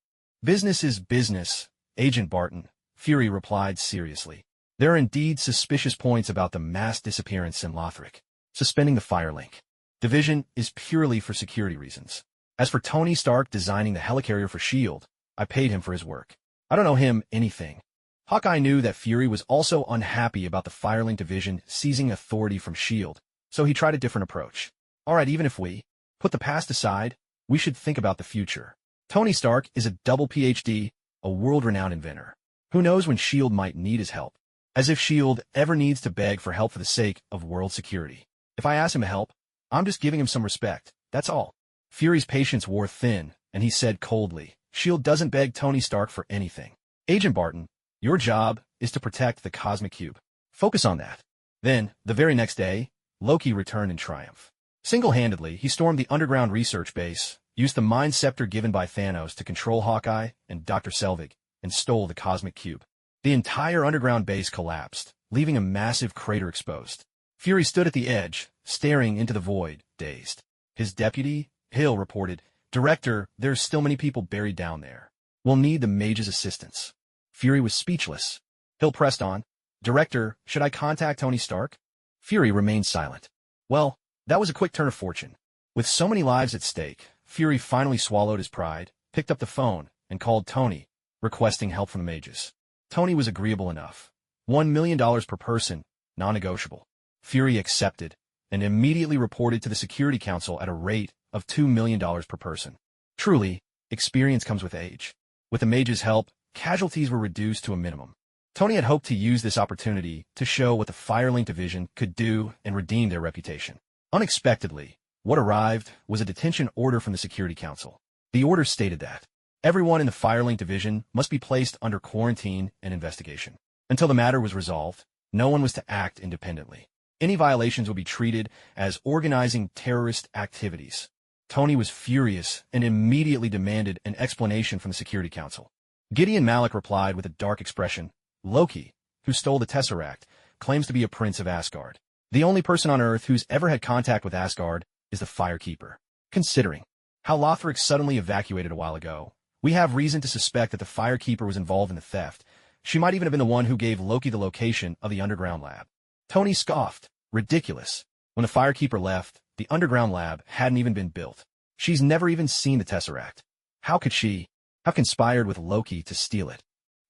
"Business is business, Agent Barton," Fury replied seriously. "There are indeed suspicious points about the mass disappearance in Lothric. Suspending the Firelink division is purely for security reasons. As for Tony Stark designing the helicarrier for S.H.I.E.L.D., I paid him for his work. I don't owe him anything." Hawkeye knew that Fury was also unhappy about the Firelink division seizing authority from S.H.I.E.L.D., so he tried a different approach. "All right, even if we put the past aside, we should think about the future. Tony Stark is a double PhD, a world-renowned inventor. Who knows when S.H.I.E.L.D. might need his help? As if S.H.I.E.L.D. ever needs to beg for help for the sake of world security. If I ask him to help, I'm just giving him some respect, that's all." Fury's patience wore thin, and he said coldly, "S.H.I.E.L.D. doesn't beg Tony Stark for anything. Agent Barton, your job is to protect the Cosmic Cube. Focus on that." Then, the very next day, Loki returned in triumph. Single-handedly, he stormed the underground research base, used the Mind Scepter given by Thanos to control Hawkeye and Dr. Selvig, and stole the Cosmic Cube. The entire underground base collapsed, leaving a massive crater exposed. Fury stood at the edge, staring into the void, dazed. His deputy, Hill, reported, "Director, there's still many people buried down there. We'll need the mage's assistance." Fury was speechless. Hill pressed on, "Director, should I contact Tony Stark?" Fury remained silent. Well, that was a quick turn of fortune. With so many lives at stake, Fury finally swallowed his pride, picked up the phone, and called Tony, requesting help from the mages. Tony was agreeable enough. $1 million per person, non-negotiable. Fury accepted, and immediately reported to the Security Council at a rate of $2 million per person. Truly, experience comes with age. With the mages' help, casualties were reduced to a minimum. Tony had hoped to use this opportunity to show what the Firelink division could do and redeem their reputation. Unexpectedly, what arrived was a detention order from the Security Council. The order stated that everyone in the Firelink division must be placed under quarantine and investigation. Until the matter was resolved, no one was to act independently. Any violations would be treated as organizing terrorist activities. Tony was furious and immediately demanded an explanation from the Security Council. Gideon Malik replied with a dark expression, "Loki, who stole the Tesseract, claims to be a prince of Asgard. The only person on Earth who's ever had contact with Asgard is the Firekeeper. Considering how Lothric suddenly evacuated a while ago, we have reason to suspect that the Firekeeper was involved in the theft. She might even have been the one who gave Loki the location of the underground lab." Tony scoffed. "Ridiculous. When the Firekeeper left, the underground lab hadn't even been built. She's never even seen the Tesseract. How could she have conspired with Loki to steal it?"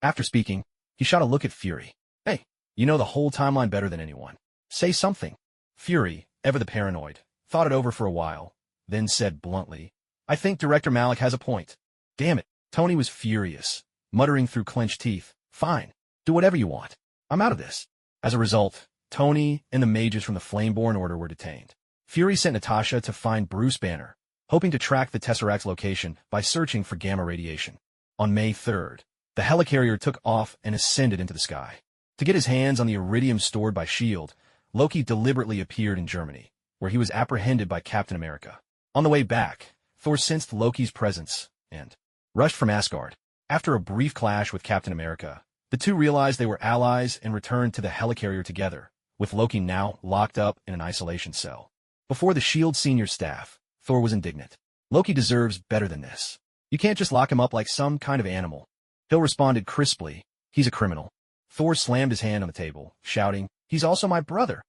After speaking, he shot a look at Fury. "Hey, you know the whole timeline better than anyone. Say something." Fury, ever the paranoid, thought it over for a while, then said bluntly, "I think Director Malik has a point." Damn it. Tony was furious, muttering through clenched teeth, "Fine. Do whatever you want. I'm out of this." As a result, Tony and the mages from the Flameborn Order were detained. Fury sent Natasha to find Bruce Banner, hoping to track the Tesseract's location by searching for gamma radiation. On May 3rd, the helicarrier took off and ascended into the sky. To get his hands on the iridium stored by S.H.I.E.L.D., Loki deliberately appeared in Germany, where he was apprehended by Captain America. On the way back, Thor sensed Loki's presence and rushed from Asgard. After a brief clash with Captain America, the two realized they were allies and returned to the helicarrier together, with Loki now locked up in an isolation cell. Before the S.H.I.E.L.D. senior staff, Thor was indignant. Loki deserves better than this. You can't just lock him up like some kind of animal. Phil responded crisply, he's a criminal. Thor slammed his hand on the table, shouting, he's also my brother.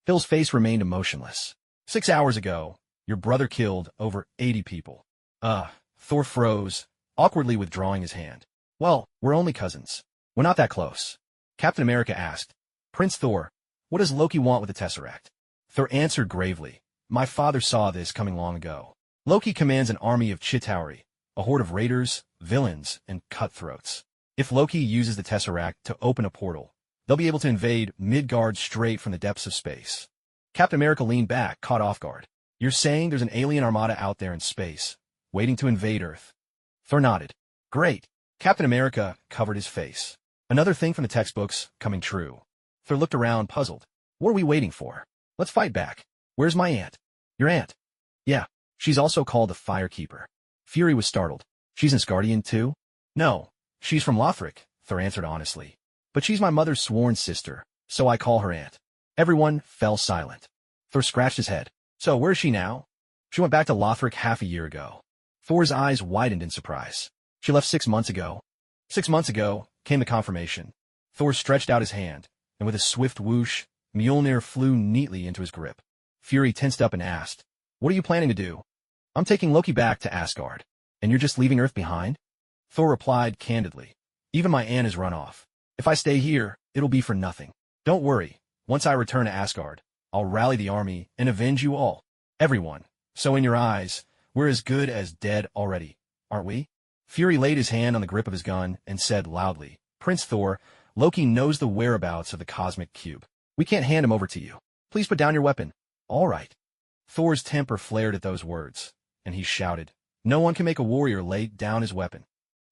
Phil's face remained emotionless. 6 hours ago, your brother killed over 80 people. Thor froze, awkwardly withdrawing his hand. Well, we're only cousins. We're not that close. Captain America asked, Prince Thor, what does Loki want with the Tesseract? Thor answered gravely, my father saw this coming long ago. Loki commands an army of Chitauri, a horde of raiders, villains, and cutthroats. If Loki uses the Tesseract to open a portal, they'll be able to invade Midgard straight from the depths of space. Captain America leaned back, caught off guard. You're saying there's an alien armada out there in space, waiting to invade Earth? Thor nodded. Great. Captain America covered his face. Another thing from the textbooks coming true. Thor looked around, puzzled. What are we waiting for? Let's fight back. Where's my aunt? Your aunt? Yeah. She's also called the Firekeeper. Fury was startled. She's an Asgardian too? No. She's from Lothric, Thor answered honestly. But she's my mother's sworn sister, so I call her aunt. Everyone fell silent. Thor scratched his head. So where is she now? She went back to Lothric half a year ago. Thor's eyes widened in surprise. She left 6 months ago. 6 months ago came the confirmation. Thor stretched out his hand, and with a swift whoosh, Mjolnir flew neatly into his grip. Fury tensed up and asked, what are you planning to do? I'm taking Loki back to Asgard. And you're just leaving Earth behind? Thor replied candidly. Even my aunt has run off. If I stay here, it'll be for nothing. Don't worry. Once I return to Asgard, I'll rally the army and avenge you all. Everyone. So in your eyes, we're as good as dead already, aren't we? Fury laid his hand on the grip of his gun and said loudly, Prince Thor, Loki knows the whereabouts of the cosmic cube. We can't hand him over to you. Please put down your weapon. All right. Thor's temper flared at those words, and he shouted, no one can make a warrior lay down his weapon.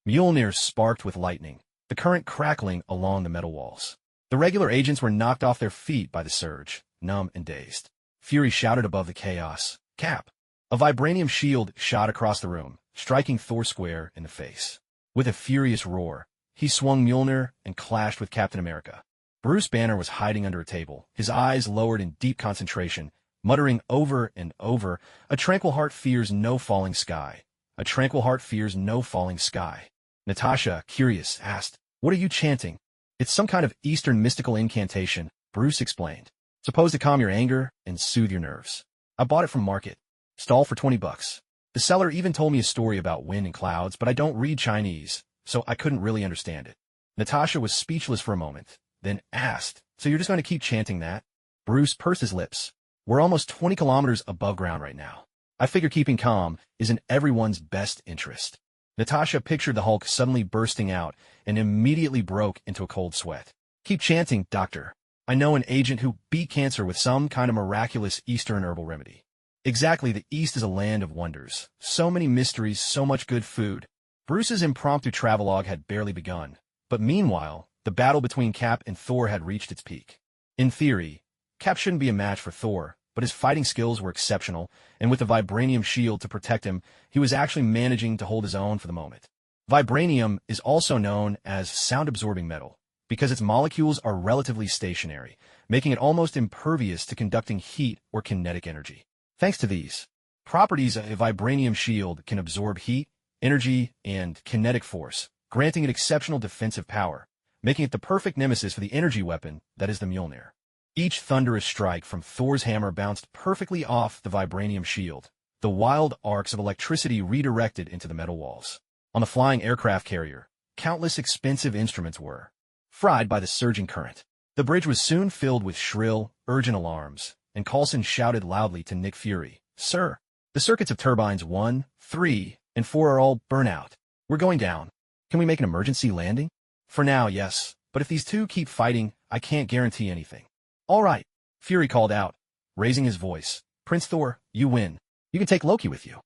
Mjolnir sparked with lightning, the current crackling along the metal walls. The regular agents were knocked off their feet by the surge, numb and dazed. Fury shouted above the chaos, Cap! A vibranium shield shot across the room, striking Thor square in the face. With a furious roar, he swung Mjolnir and clashed with Captain America. Bruce Banner was hiding under a table, his eyes lowered in deep concentration, muttering over and over, a tranquil heart fears no falling sky. A tranquil heart fears no falling sky. Natasha, curious, asked, what are you chanting? It's some kind of Eastern mystical incantation, Bruce explained. Supposed to calm your anger and soothe your nerves. I bought it from Market. Stall for $20. The seller even told me a story about wind and clouds, but I don't read Chinese, so I couldn't really understand it. Natasha was speechless for a moment, then asked, so you're just going to keep chanting that? Bruce pursed his lips. We're almost 20 kilometers above ground right now. I figure keeping calm is in everyone's best interest. Natasha pictured the Hulk suddenly bursting out and immediately broke into a cold sweat. Keep chanting, doctor. I know an agent who beat cancer with some kind of miraculous Eastern herbal remedy. Exactly, the East is a land of wonders. So many mysteries, so much good food. Bruce's impromptu travelogue had barely begun, but meanwhile, the battle between Cap and Thor had reached its peak. In theory, Cap shouldn't be a match for Thor, but his fighting skills were exceptional, and with the vibranium shield to protect him, he was actually managing to hold his own for the moment. Vibranium is also known as sound-absorbing metal, because its molecules are relatively stationary, making it almost impervious to conducting heat or kinetic energy. Thanks to these properties, a vibranium shield can absorb heat, energy, and kinetic force, granting it exceptional defensive power, making it the perfect nemesis for the energy weapon that is the Mjolnir. Each thunderous strike from Thor's hammer bounced perfectly off the vibranium shield, the wild arcs of electricity redirected into the metal walls. On the flying aircraft carrier, countless expensive instruments were fried by the surging current. The bridge was soon filled with shrill, urgent alarms, and Coulson shouted loudly to Nick Fury, Sir, the circuits of turbines 1, 3, and 4 are all burnt out. We're going down. Can we make an emergency landing? For now, yes, but if these two keep fighting, I can't guarantee anything. All right, Fury called out, raising his voice. Prince Thor, you win. You can take Loki with you.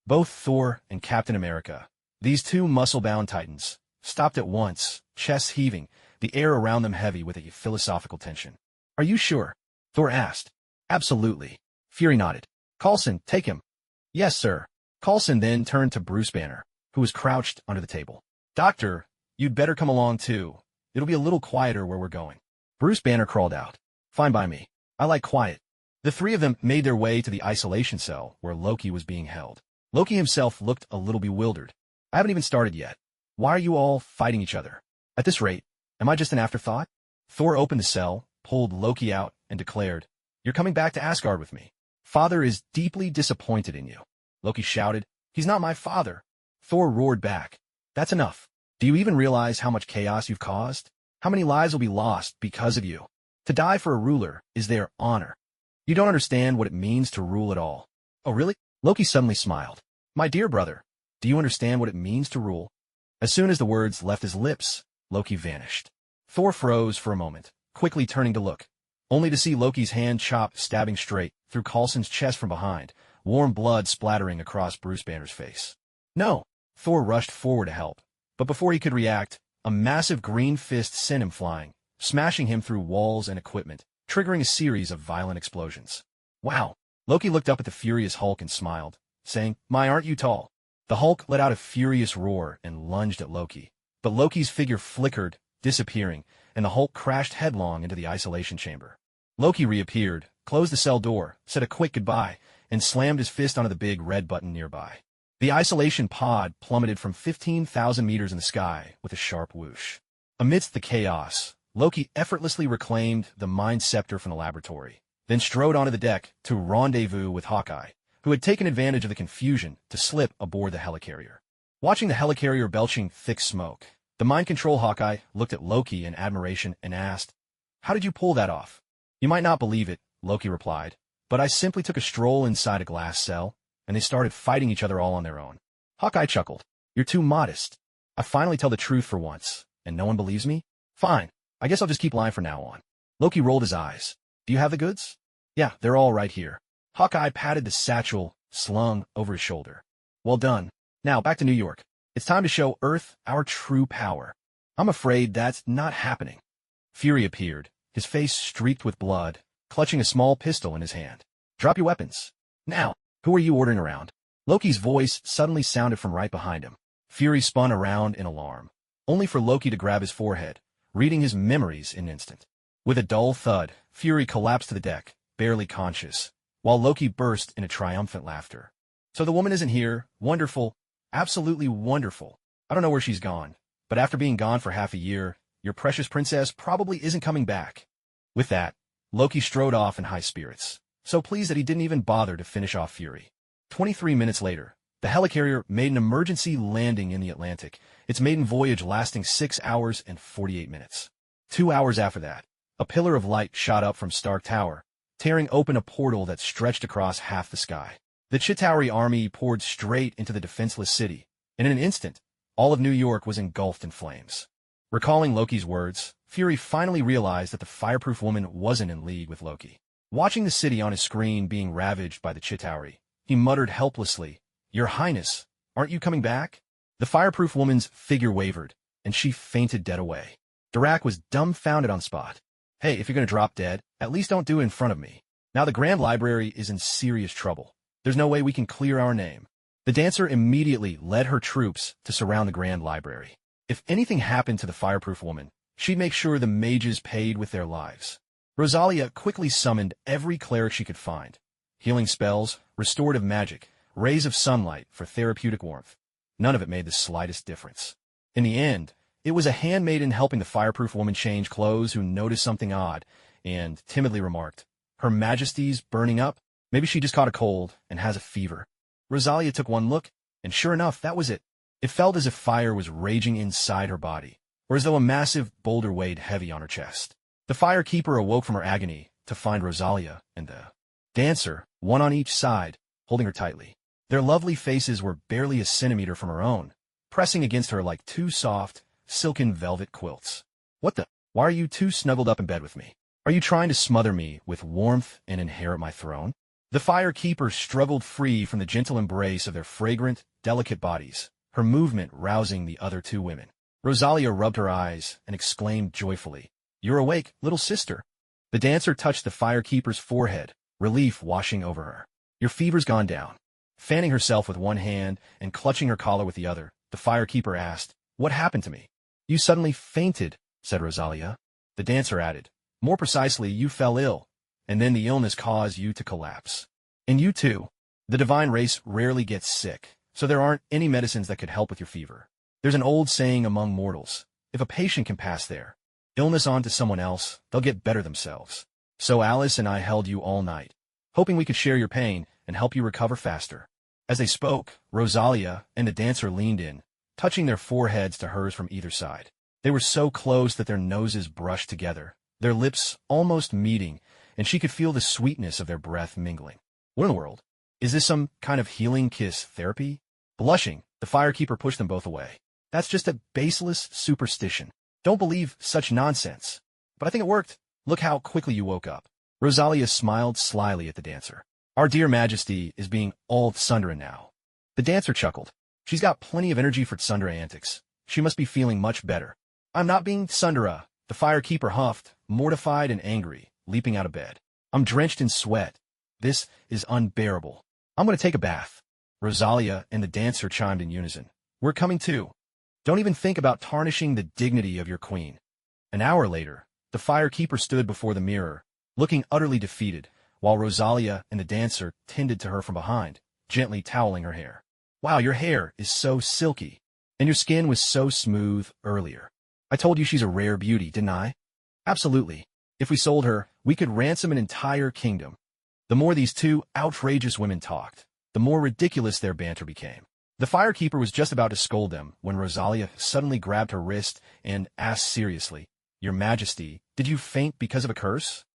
Both Thor and Captain America, these two muscle-bound titans, stopped at once, chests heaving, the air around them heavy with a philosophical tension. Are you sure? Thor asked. Absolutely. Fury nodded. Coulson, take him. Yes, sir. Coulson then turned to Bruce Banner, who was crouched under the table. Doctor, you'd better come along too. It'll be a little quieter where we're going. Bruce Banner crawled out. Fine by me. I like quiet. The three of them made their way to the isolation cell where Loki was being held. Loki himself looked a little bewildered. I haven't even started yet. Why are you all fighting each other? At this rate, am I just an afterthought? Thor opened the cell, pulled Loki out, and declared, You're coming back to Asgard with me. Father is deeply disappointed in you. Loki shouted, He's not my father. Thor roared back. That's enough. Do you even realize how much chaos you've caused? How many lives will be lost because of you? To die for a ruler is their honor. You don't understand what it means to rule at all. Oh, really? Loki suddenly smiled. My dear brother, do you understand what it means to rule? As soon as the words left his lips, Loki vanished. Thor froze for a moment, quickly turning to look, only to see Loki's hand stabbing straight through Coulson's chest from behind, warm blood splattering across Bruce Banner's face. No! Thor rushed forward to help, but before he could react, a massive green fist sent him flying, smashing him through walls and equipment, triggering a series of violent explosions. Wow! Loki looked up at the furious Hulk and smiled, saying, My, aren't you tall? The Hulk let out a furious roar and lunged at Loki, but Loki's figure flickered, disappearing, and the Hulk crashed headlong into the isolation chamber. Loki reappeared, closed the cell door, said a quick goodbye, and slammed his fist onto the big red button nearby. The isolation pod plummeted from 15,000 meters in the sky with a sharp whoosh. Amidst the chaos, Loki effortlessly reclaimed the Mind Scepter from the laboratory, then strode onto the deck to rendezvous with Hawkeye, who had taken advantage of the confusion to slip aboard the helicarrier. Watching the helicarrier belching thick smoke, the mind control Hawkeye looked at Loki in admiration and asked, How did you pull that off? You might not believe it, Loki replied, but I simply took a stroll inside a glass cell, and they started fighting each other all on their own. Hawkeye chuckled. You're too modest. I finally tell the truth for once, and no one believes me? Fine. I guess I'll just keep lying from now on. Loki rolled his eyes. Do you have the goods? Yeah, they're all right here. Hawkeye patted the satchel slung over his shoulder. Well done. Now, back to New York. It's time to show Earth our true power. I'm afraid that's not happening. Fury appeared, his face streaked with blood, clutching a small pistol in his hand. Drop your weapons. Now, who are you ordering around? Loki's voice suddenly sounded from right behind him. Fury spun around in alarm, only for Loki to grab his forehead, reading his memories in an instant. With a dull thud, Fury collapsed to the deck, barely conscious, while Loki burst into triumphant laughter. So the woman isn't here. Wonderful. Absolutely wonderful. I don't know where she's gone, but after being gone for half a year, your precious princess probably isn't coming back. With that, Loki strode off in high spirits, so pleased that he didn't even bother to finish off Fury. 23 minutes later, the helicarrier made an emergency landing in the Atlantic, its maiden voyage lasting 6 hours and 48 minutes. 2 hours after that, a pillar of light shot up from Stark Tower, tearing open a portal that stretched across half the sky. The Chitauri army poured straight into the defenseless city, and in an instant, all of New York was engulfed in flames. Recalling Loki's words, Fury finally realized that the fireproof woman wasn't in league with Loki. Watching the city on his screen being ravaged by the Chitauri, he muttered helplessly, Your Highness, aren't you coming back? The fireproof woman's figure wavered, and she fainted dead away. Dirac was dumbfounded on spot. Hey, if you're going to drop dead, at least don't do it in front of me. Now the Grand Library is in serious trouble. There's no way we can clear our name. The dancer immediately led her troops to surround the Grand Library. If anything happened to the fireproof woman, she'd make sure the mages paid with their lives. Rosalia quickly summoned every cleric she could find. Healing spells, restorative magic, rays of sunlight for therapeutic warmth. None of it made the slightest difference. In the end, it was a handmaiden helping the fireproof woman change clothes who noticed something odd and timidly remarked, Her Majesty's burning up? Maybe she just caught a cold and has a fever. Rosalia took one look, and sure enough, that was it. It felt as if fire was raging inside her body, or as though a massive boulder weighed heavy on her chest. The firekeeper awoke from her agony to find Rosalia and the dancer, one on each side, holding her tightly. Their lovely faces were barely a centimeter from her own, pressing against her like two soft, silken velvet quilts. What the? Why are you two snuggled up in bed with me? Are you trying to smother me with warmth and inherit my throne? The firekeeper struggled free from the gentle embrace of their fragrant, delicate bodies, her movement rousing the other two women. Rosalia rubbed her eyes and exclaimed joyfully, You're awake, little sister. The dancer touched the firekeeper's forehead, relief washing over her. Your fever's gone down. Fanning herself with one hand and clutching her collar with the other, the firekeeper asked, "What happened to me?" "You suddenly fainted," said Rosalia. The dancer added, "More precisely, you fell ill, and then the illness caused you to collapse. And you too. The divine race rarely gets sick, so there aren't any medicines that could help with your fever. There's an old saying among mortals, if a patient can pass their illness on to someone else, they'll get better themselves. So Alice and I held you all night, hoping we could share your pain and help you recover faster." As they spoke, Rosalia and the dancer leaned in, touching their foreheads to hers from either side. They were so close that their noses brushed together, their lips almost meeting, and she could feel the sweetness of their breath mingling. What in the world? Is this some kind of healing kiss therapy? Blushing, the firekeeper pushed them both away. "That's just a baseless superstition. Don't believe such nonsense." "But I think it worked. Look how quickly you woke up." Rosalia smiled slyly at the dancer. "Our dear Majesty is being all tsundere now." The dancer chuckled. "She's got plenty of energy for tsundere antics. She must be feeling much better." "I'm not being tsundere," the firekeeper huffed, mortified and angry, leaping out of bed. "I'm drenched in sweat. This is unbearable. I'm going to take a bath." Rosalia and the dancer chimed in unison. "We're coming too. Don't even think about tarnishing the dignity of your queen." An hour later, the firekeeper stood before the mirror, looking utterly defeated, while Rosalia and the dancer tended to her from behind, gently toweling her hair. "Wow, your hair is so silky. And your skin was so smooth earlier. I told you she's a rare beauty, didn't I?" "Absolutely. If we sold her, we could ransom an entire kingdom." The more these two outrageous women talked, the more ridiculous their banter became. The firekeeper was just about to scold them when Rosalia suddenly grabbed her wrist and asked seriously, "Your Majesty, did you faint because of a curse?"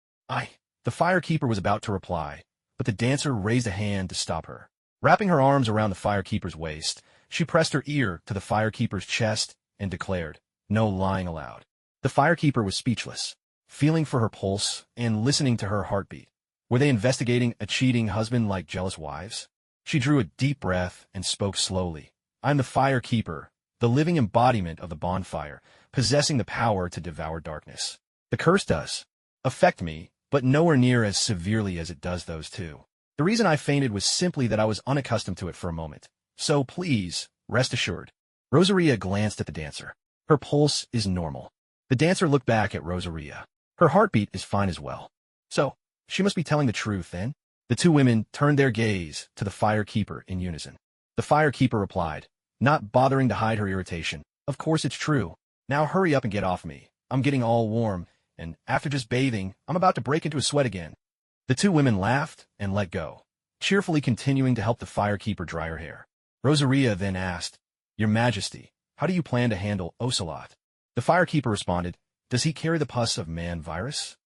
The firekeeper was about to reply, but the dancer raised a hand to stop her. Wrapping her arms around the firekeeper's waist, she pressed her ear to the firekeeper's chest and declared, "No lying allowed." The firekeeper was speechless, feeling for her pulse and listening to her heartbeat. Were they investigating a cheating husband like jealous wives? She drew a deep breath and spoke slowly. "I'm the firekeeper, the living embodiment of the bonfire, possessing the power to devour darkness. The curse does affect me, but nowhere near as severely as it does those two. The reason I fainted was simply that I was unaccustomed to it for a moment. So please, rest assured." Rosaria glanced at the dancer. Her pulse is normal. The dancer looked back at Rosaria. Her heartbeat is fine as well. So, she must be telling the truth then? The two women turned their gaze to the firekeeper in unison. The firekeeper replied, not bothering to hide her irritation, "Of course it's true. Now hurry up and get off me. I'm getting all warm, and after just bathing, I'm about to break into a sweat again." The two women laughed and let go, cheerfully continuing to help the firekeeper dry her hair. Rosaria then asked, "Your Majesty, how do you plan to handle Ocelot?" The firekeeper responded, "Does he carry the pus of man-virus?"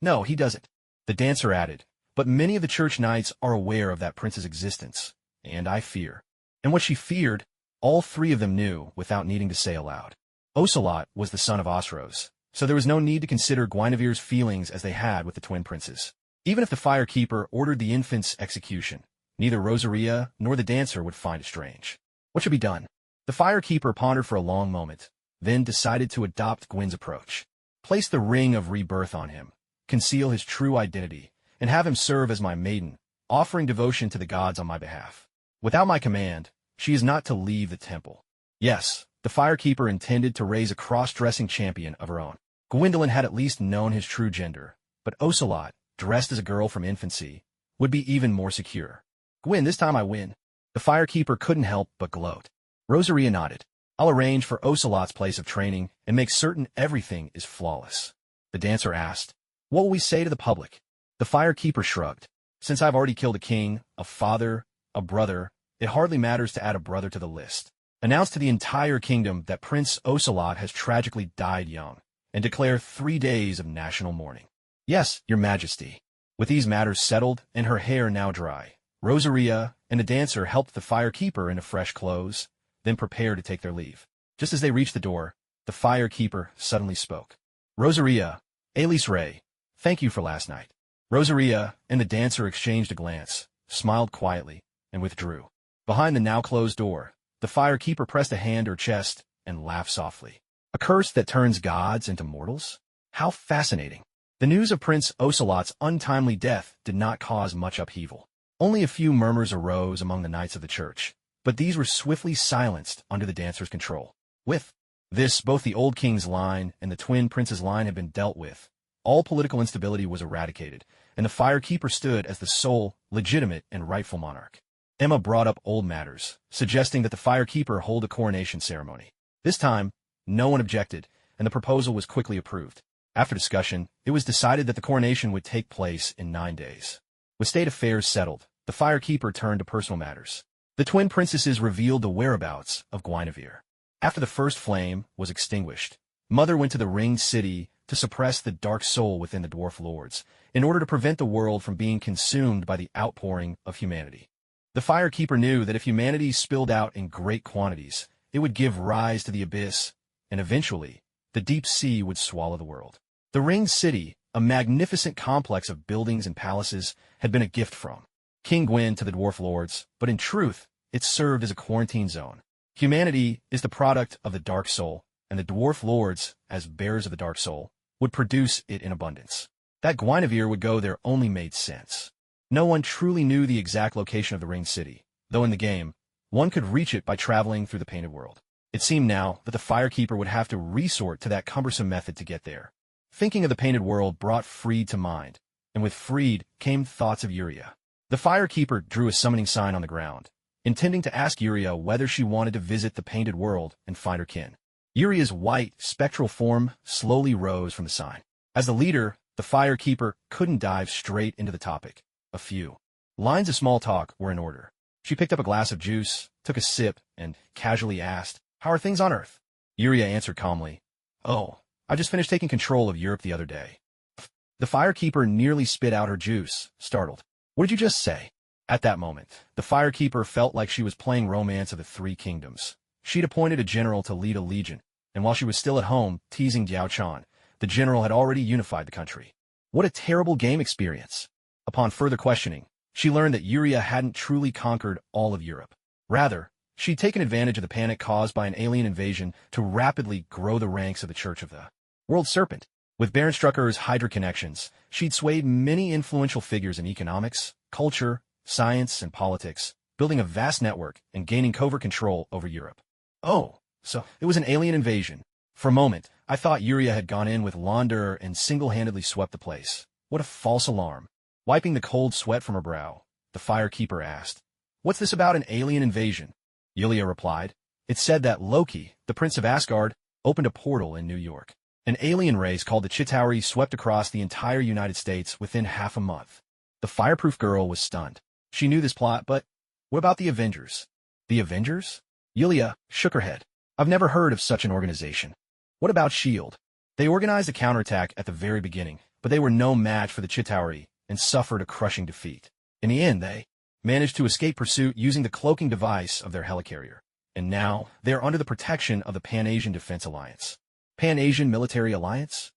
"No, he doesn't." The dancer added, "But many of the church knights are aware of that prince's existence, and I fear." And what she feared, all three of them knew without needing to say aloud. Ocelot was the son of Osrose, so there was no need to consider Guinevere's feelings as they had with the twin princes. Even if the firekeeper ordered the infant's execution, neither Rosaria nor the dancer would find it strange. What should be done? The firekeeper pondered for a long moment, then decided to adopt Gwyn's approach. Place the ring of rebirth on him, conceal his true identity, and have him serve as my maiden, offering devotion to the gods on my behalf. Without my command, she is not to leave the temple. Yes, the firekeeper intended to raise a cross-dressing champion of her own. Gwyndolin had at least known his true gender, but Ocelot, dressed as a girl from infancy, would be even more secure. "Gwyn, this time I win." The firekeeper couldn't help but gloat. Rosaria nodded. "I'll arrange for Ocelot's place of training and make certain everything is flawless." The dancer asked, "What will we say to the public?" The firekeeper shrugged. "Since I've already killed a king, a father, a brother, it hardly matters to add a brother to the list. Announce to the entire kingdom that Prince Ocelot has tragically died young, and declare 3 days of national mourning." "Yes, Your Majesty." With these matters settled and her hair now dry, Rosaria and the dancer helped the firekeeper into fresh clothes, then prepared to take their leave. Just as they reached the door, the firekeeper suddenly spoke. "Rosaria, Elise Ray, thank you for last night." Rosaria and the dancer exchanged a glance, smiled quietly, and withdrew. Behind the now-closed door, the firekeeper pressed a hand to her chest and laughed softly. "A curse that turns gods into mortals? How fascinating." The news of Prince Ocelot's untimely death did not cause much upheaval. Only a few murmurs arose among the knights of the church, but these were swiftly silenced under the dancer's control. With this, both the old king's line and the twin prince's line had been dealt with. All political instability was eradicated, and the Firekeeper stood as the sole, legitimate, and rightful monarch. Emma brought up old matters, suggesting that the Firekeeper hold a coronation ceremony. This time, no one objected, and the proposal was quickly approved. After discussion, it was decided that the coronation would take place in 9 days. With state affairs settled, the Firekeeper turned to personal matters. The twin princesses revealed the whereabouts of Guinevere. After the first flame was extinguished, Mother went to the Ringed City to suppress the dark soul within the dwarf lords, in order to prevent the world from being consumed by the outpouring of humanity. The Firekeeper knew that if humanity spilled out in great quantities, it would give rise to the abyss, and eventually, the deep sea would swallow the world. The Ringed City, a magnificent complex of buildings and palaces, had been a gift from King Gwyn to the dwarf lords, but in truth, it served as a quarantine zone. Humanity is the product of the dark soul, and the dwarf lords, as bearers of the dark soul, would produce it in abundance. That Guinevere would go there only made sense. No one truly knew the exact location of the Ringed City, though in the game, one could reach it by traveling through the Painted World. It seemed now that the Firekeeper would have to resort to that cumbersome method to get there. Thinking of the Painted World brought Freed to mind, and with Freed came thoughts of Yuria. The Firekeeper drew a summoning sign on the ground, intending to ask Yuria whether she wanted to visit the Painted World and find her kin. Yuria's white, spectral form slowly rose from the sign. As the leader, the Firekeeper couldn't dive straight into the topic. A few lines of small talk were in order. She picked up a glass of juice, took a sip, and casually asked, "How are things on Earth?" Yuria answered calmly, "Oh, I just finished taking control of Europe the other day." The Firekeeper nearly spit out her juice, startled. "What did you just say?" At that moment, the Firekeeper felt like she was playing Romance of the Three Kingdoms. She'd appointed a general to lead a legion, and while she was still at home, teasing Jiao Chan, the general had already unified the country. What a terrible game experience. Upon further questioning, she learned that Yuria hadn't truly conquered all of Europe. Rather, she'd taken advantage of the panic caused by an alien invasion to rapidly grow the ranks of the Church of the World Serpent. With Baron Strucker's Hydra connections, she'd swayed many influential figures in economics, culture, science, and politics, building a vast network and gaining covert control over Europe. Oh, so it was an alien invasion. For a moment, I thought Yuria had gone in with Launder and single-handedly swept the place. What a false alarm. Wiping the cold sweat from her brow, the Firekeeper asked, "What's this about an alien invasion?" Yulia replied, "It said that Loki, the Prince of Asgard, opened a portal in New York. An alien race called the Chitauri swept across the entire United States within half a month." The Fireproof Girl was stunned. She knew this plot, but what about the Avengers? The Avengers? Yulia shook her head. "I've never heard of such an organization." "What about S.H.I.E.L.D.? They organized a counterattack at the very beginning, but they were no match for the Chitauri and suffered a crushing defeat. In the end, they managed to escape pursuit using the cloaking device of their helicarrier. And now, they are under the protection of the Pan-Asian Defense Alliance." "Pan-Asian Military Alliance?"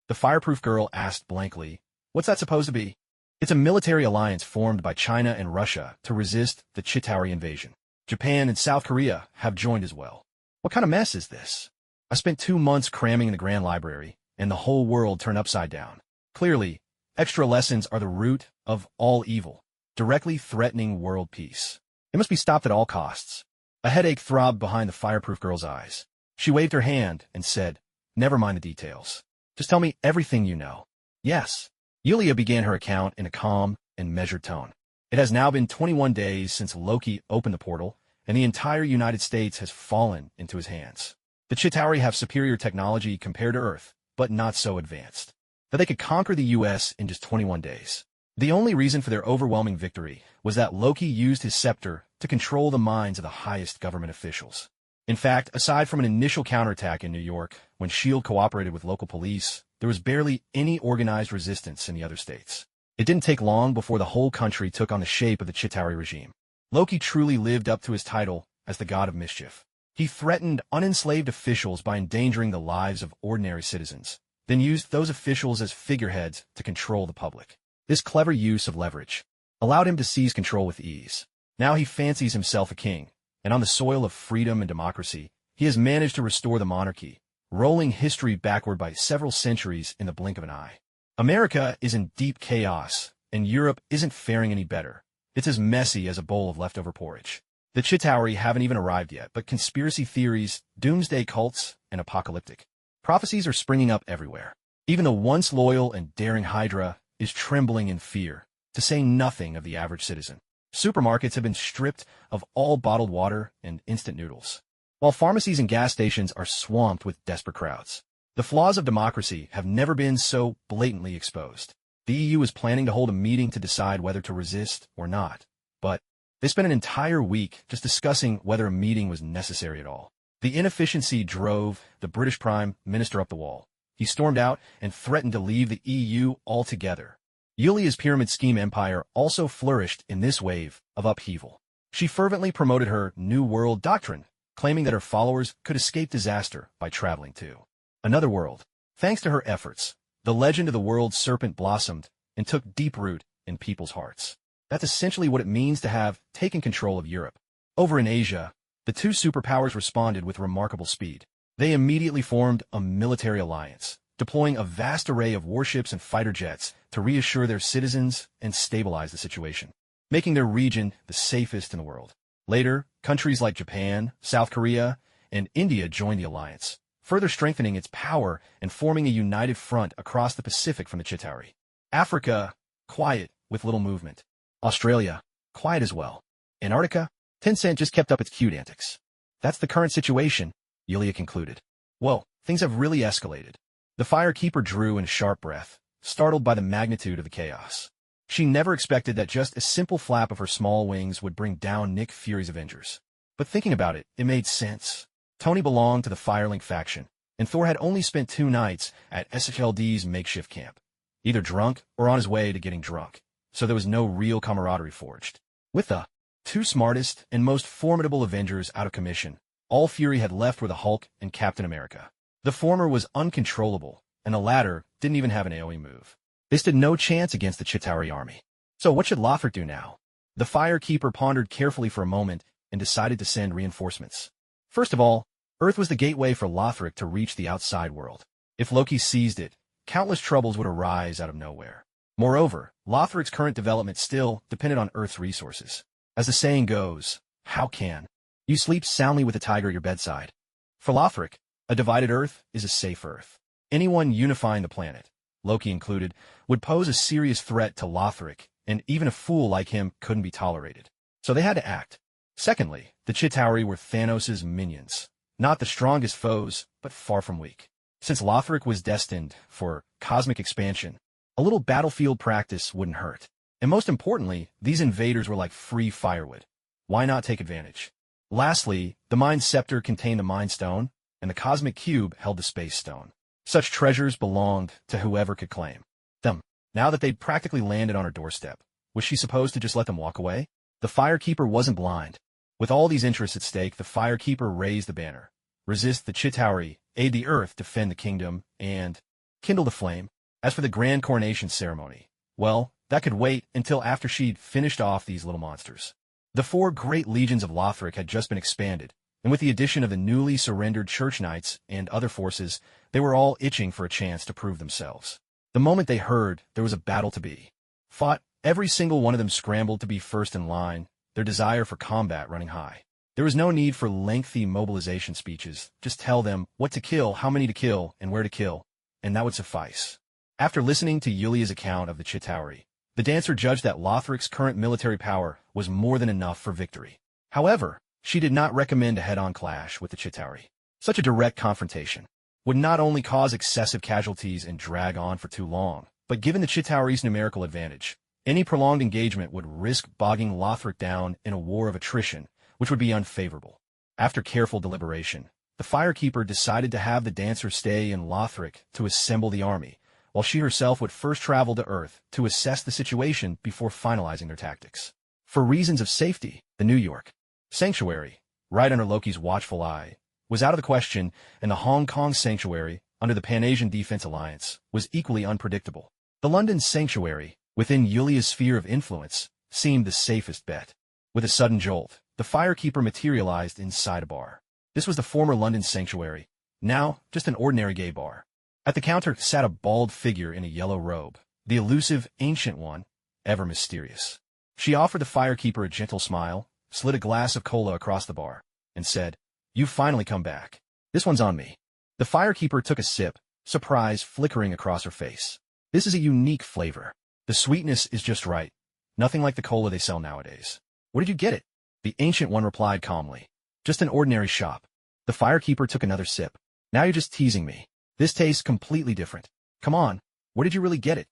The Fireproof Girl asked blankly, "What's that supposed to be?" "It's a military alliance formed by China and Russia to resist the Chitauri invasion. Japan and South Korea have joined as well." "What kind of mess is this?" "I spent 2 months cramming in the Grand Library, and the whole world turned upside down. Clearly, extra lessons are the root of all evil, directly threatening world peace. It must be stopped at all costs." A headache throbbed behind the Fireproof Girl's eyes. She waved her hand and said, "Never mind the details. Just tell me everything you know." "Yes." Yulia began her account in a calm and measured tone. "It has now been 21 days since Loki opened the portal, and the entire United States has fallen into his hands. The Chitauri have superior technology compared to Earth, but not so advanced that they could conquer the U.S. in just 21 days. The only reason for their overwhelming victory was that Loki used his scepter to control the minds of the highest government officials. In fact, aside from an initial counterattack in New York, when S.H.I.E.L.D. cooperated with local police, there was barely any organized resistance in the other states. It didn't take long before the whole country took on the shape of the Chitauri regime. Loki truly lived up to his title as the god of mischief. He threatened unenslaved officials by endangering the lives of ordinary citizens, then used those officials as figureheads to control the public. This clever use of leverage allowed him to seize control with ease. Now he fancies himself a king, and on the soil of freedom and democracy, he has managed to restore the monarchy, rolling history backward by several centuries in the blink of an eye. America is in deep chaos, and Europe isn't faring any better. It's as messy as a bowl of leftover porridge. The Chitauri haven't even arrived yet, but conspiracy theories, doomsday cults, and apocalyptic prophecies are springing up everywhere. Even the once loyal and daring Hydra is trembling in fear, to say nothing of the average citizen. Supermarkets have been stripped of all bottled water and instant noodles, while pharmacies and gas stations are swamped with desperate crowds. The flaws of democracy have never been so blatantly exposed. The EU is planning to hold a meeting to decide whether to resist or not, but they spent an entire week just discussing whether a meeting was necessary at all. The inefficiency drove the British Prime Minister up the wall. He stormed out and threatened to leave the EU altogether. Yulia's pyramid scheme empire also flourished in this wave of upheaval. She fervently promoted her New World doctrine, claiming that her followers could escape disaster by traveling to another world. Thanks to her efforts, the legend of the world serpent blossomed and took deep root in people's hearts. That's essentially what it means to have taken control of Europe. Over in Asia, the two superpowers responded with remarkable speed. They immediately formed a military alliance, deploying a vast array of warships and fighter jets to reassure their citizens and stabilize the situation, making their region the safest in the world. Later, countries like Japan, South Korea, and India joined the alliance, further strengthening its power and forming a united front across the Pacific from the Chitauri. Africa, quiet with little movement. Australia, quiet as well. Antarctica, Tencent just kept up its cute antics. That's the current situation, Yulia concluded. Whoa, things have really escalated. The Firekeeper drew in a sharp breath, startled by the magnitude of the chaos. She never expected that just a simple flap of her small wings would bring down Nick Fury's Avengers. But thinking about it, it made sense. Tony belonged to the Firelink faction, and Thor had only spent 2 nights at SHLD's makeshift camp, either drunk or on his way to getting drunk, so there was no real camaraderie forged. With the 2 smartest and most formidable Avengers out of commission, all Fury had left were the Hulk and Captain America. The former was uncontrollable, and the latter didn't even have an AoE move. They stood no chance against the Chitauri army. So what should Lothric do now? The Firekeeper pondered carefully for a moment and decided to send reinforcements. First of all, Earth was the gateway for Lothric to reach the outside world. If Loki seized it, countless troubles would arise out of nowhere. Moreover, Lothric's current development still depended on Earth's resources. As the saying goes, how can you sleep soundly with a tiger at your bedside? For Lothric, a divided Earth is a safe Earth. Anyone unifying the planet, Loki included, would pose a serious threat to Lothric, and even a fool like him couldn't be tolerated. So they had to act. Secondly, the Chitauri were Thanos' minions, not the strongest foes, but far from weak. Since Lothric was destined for cosmic expansion, a little battlefield practice wouldn't hurt. And most importantly, these invaders were like free firewood. Why not take advantage? Lastly, the Mind Scepter contained the Mind Stone, and the Cosmic Cube held the Space Stone. Such treasures belonged to whoever could claim them. Now that they'd practically landed on her doorstep, was she supposed to just let them walk away? The Firekeeper wasn't blind. With all these interests at stake, the Firekeeper raised the banner. Resist the Chitauri, aid the Earth, defend the kingdom, and kindle the flame. As for the grand coronation ceremony, well, that could wait until after she'd finished off these little monsters. The 4 great legions of Lothric had just been expanded, and with the addition of the newly surrendered Church Knights and other forces, they were all itching for a chance to prove themselves. The moment they heard there was a battle to be fought, every single one of them scrambled to be first in line, their desire for combat running high. There was no need for lengthy mobilization speeches. Just tell them what to kill, how many to kill, and where to kill, and that would suffice. After listening to Yulia's account of the Chitauri, the dancer judged that Lothric's current military power was more than enough for victory. However, she did not recommend a head-on clash with the Chitauri. Such a direct confrontation would not only cause excessive casualties and drag on for too long, but given the Chitauri's numerical advantage, any prolonged engagement would risk bogging Lothric down in a war of attrition, which would be unfavorable. After careful deliberation, the Firekeeper decided to have the dancer stay in Lothric to assemble the army, while she herself would first travel to Earth to assess the situation before finalizing their tactics. For reasons of safety, the New York Sanctuary, right under Loki's watchful eye, was out of the question, and the Hong Kong Sanctuary, under the Pan-Asian Defense Alliance, was equally unpredictable. The London Sanctuary, within Yulia's sphere of influence, seemed the safest bet. With a sudden jolt, the Firekeeper materialized inside a bar. This was the former London Sanctuary, now just an ordinary gay bar. At the counter sat a bald figure in a yellow robe, the elusive Ancient One, ever mysterious. She offered the firekeeper a gentle smile, slid a glass of cola across the bar, and said, "You've finally come back. This one's on me." The firekeeper took a sip, surprise flickering across her face. This is a unique flavor. The sweetness is just right. Nothing like the cola they sell nowadays. Where did you get it? The ancient one replied calmly. Just an ordinary shop. The firekeeper took another sip. Now you're just teasing me. This tastes completely different. Come on, where did you really get it?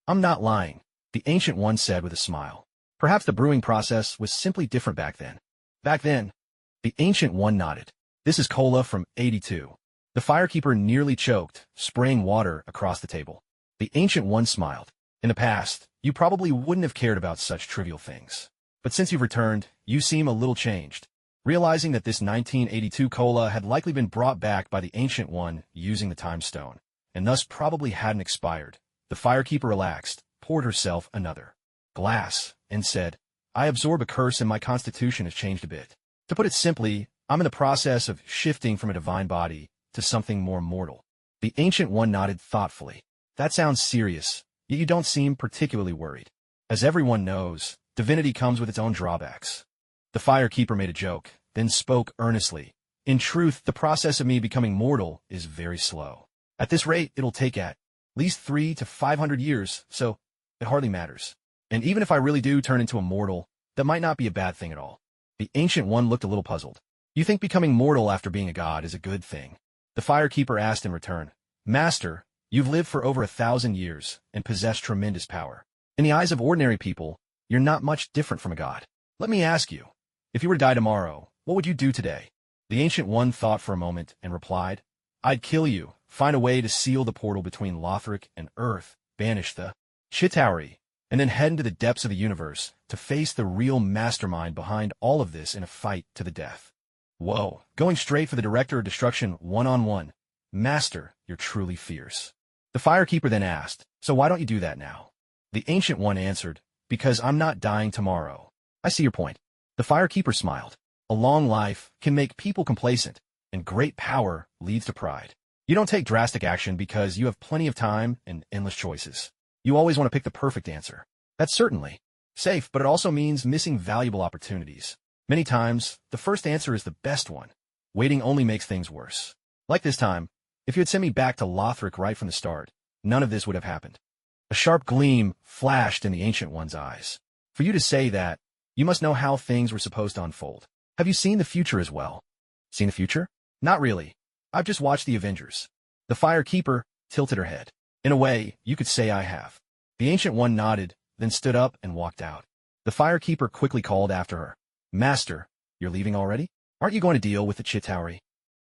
I'm not lying, the ancient one said with a smile. Perhaps the brewing process was simply different back then. Back then? The ancient one nodded. This is cola from 82. The firekeeper nearly choked, spraying water across the table. The ancient one smiled. In the past, you probably wouldn't have cared about such trivial things. But since you've returned, you seem a little changed. Realizing that this 1982 cola had likely been brought back by the ancient one using the time stone, and thus probably hadn't expired, the firekeeper relaxed, poured herself another glass, and said, "I absorb a curse and my constitution has changed a bit. To put it simply, I'm in the process of shifting from a divine body to something more mortal." The ancient one nodded thoughtfully. That sounds serious, yet you don't seem particularly worried. As everyone knows, divinity comes with its own drawbacks. The firekeeper made a joke, then spoke earnestly. In truth, the process of me becoming mortal is very slow. At this rate, it'll take at least 300 to 500 years, so it hardly matters. And even if I really do turn into a mortal, that might not be a bad thing at all. The ancient one looked a little puzzled. You think becoming mortal after being a god is a good thing? The firekeeper asked in return. Master, you've lived for over 1,000 years and possess tremendous power. In the eyes of ordinary people, you're not much different from a god. Let me ask you, if you were to die tomorrow, what would you do today? The ancient one thought for a moment and replied, I'd kill you, find a way to seal the portal between Lothric and Earth, banish the Chitauri, and then head into the depths of the universe to face the real mastermind behind all of this in a fight to the death. Whoa, going straight for the director of destruction one-on-one. Master, you're truly fierce. The firekeeper then asked, so why don't you do that now? The ancient one answered, because I'm not dying tomorrow. I see your point. The firekeeper smiled. A long life can make people complacent, and great power leads to pride. You don't take drastic action because you have plenty of time and endless choices. You always want to pick the perfect answer. That's certainly safe, but it also means missing valuable opportunities. Many times, the first answer is the best one. Waiting only makes things worse. Like this time, if you had sent me back to Lothric right from the start, none of this would have happened. A sharp gleam flashed in the ancient one's eyes. For you to say that, you must know how things were supposed to unfold. Have you seen the future as well? Seen the future? Not really. I've just watched the Avengers. The firekeeper tilted her head. In a way, you could say I have. The ancient one nodded, then stood up and walked out. The firekeeper quickly called after her. Master, you're leaving already? Aren't you going to deal with the Chitauri?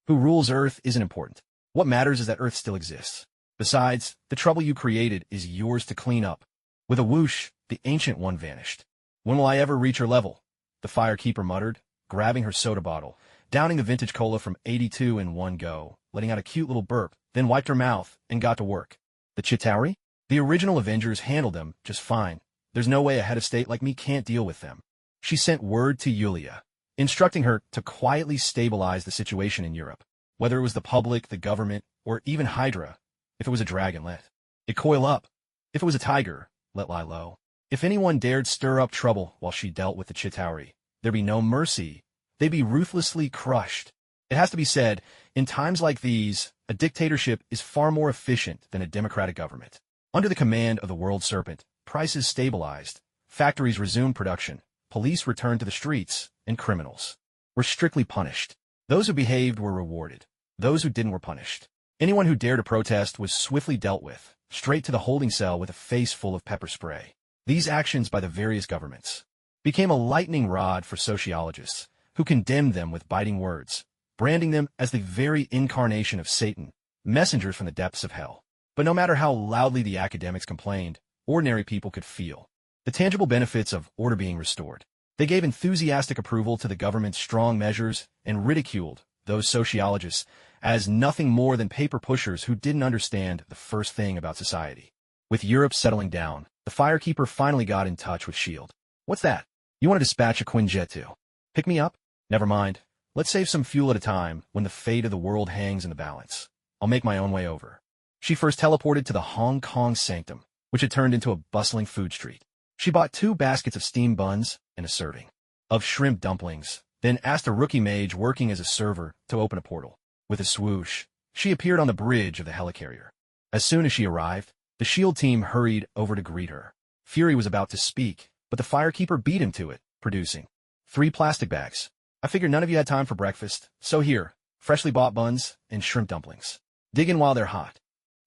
Who rules Earth isn't important. What matters is that Earth still exists. Besides, the trouble you created is yours to clean up. With a whoosh, the ancient one vanished. When will I ever reach her level? The firekeeper muttered, grabbing her soda bottle, downing the vintage cola from 82 in one go, letting out a cute little burp, then wiped her mouth and got to work. The Chitauri? The original Avengers handled them just fine. There's no way a head of state like me can't deal with them. She sent word to Yulia, instructing her to quietly stabilize the situation in Europe. Whether it was the public, the government, or even Hydra. If it was a dragon, let it coil up. If it was a tiger, let lie low. If anyone dared stir up trouble while she dealt with the Chitauri, there'd be no mercy. They'd be ruthlessly crushed. It has to be said, in times like these, a dictatorship is far more efficient than a democratic government. Under the command of the World Serpent, prices stabilized, factories resumed production, police returned to the streets, and criminals were strictly punished. Those who behaved were rewarded. Those who didn't were punished. Anyone who dared to protest was swiftly dealt with, straight to the holding cell with a face full of pepper spray. These actions by the various governments became a lightning rod for sociologists, who condemned them with biting words, branding them as the very incarnation of Satan, messengers from the depths of hell. But no matter how loudly the academics complained, ordinary people could feel the tangible benefits of order being restored. They gave enthusiastic approval to the government's strong measures and ridiculed those sociologists as nothing more than paper pushers who didn't understand the first thing about society. With Europe settling down, the firekeeper finally got in touch with S.H.I.E.L.D. What's that? You want to dispatch a Quinjet to pick me up? Never mind. Let's save some fuel at a time when the fate of the world hangs in the balance. I'll make my own way over. She first teleported to the Hong Kong sanctum, which had turned into a bustling food street. She bought 2 baskets of steamed buns and a serving of shrimp dumplings, then asked a rookie mage working as a server to open a portal. With a swoosh, she appeared on the bridge of the helicarrier. As soon as she arrived, the SHIELD team hurried over to greet her. Fury was about to speak, but the firekeeper beat him to it, producing 3 plastic bags. I figured none of you had time for breakfast, so here, freshly bought buns and shrimp dumplings. Dig in while they're hot.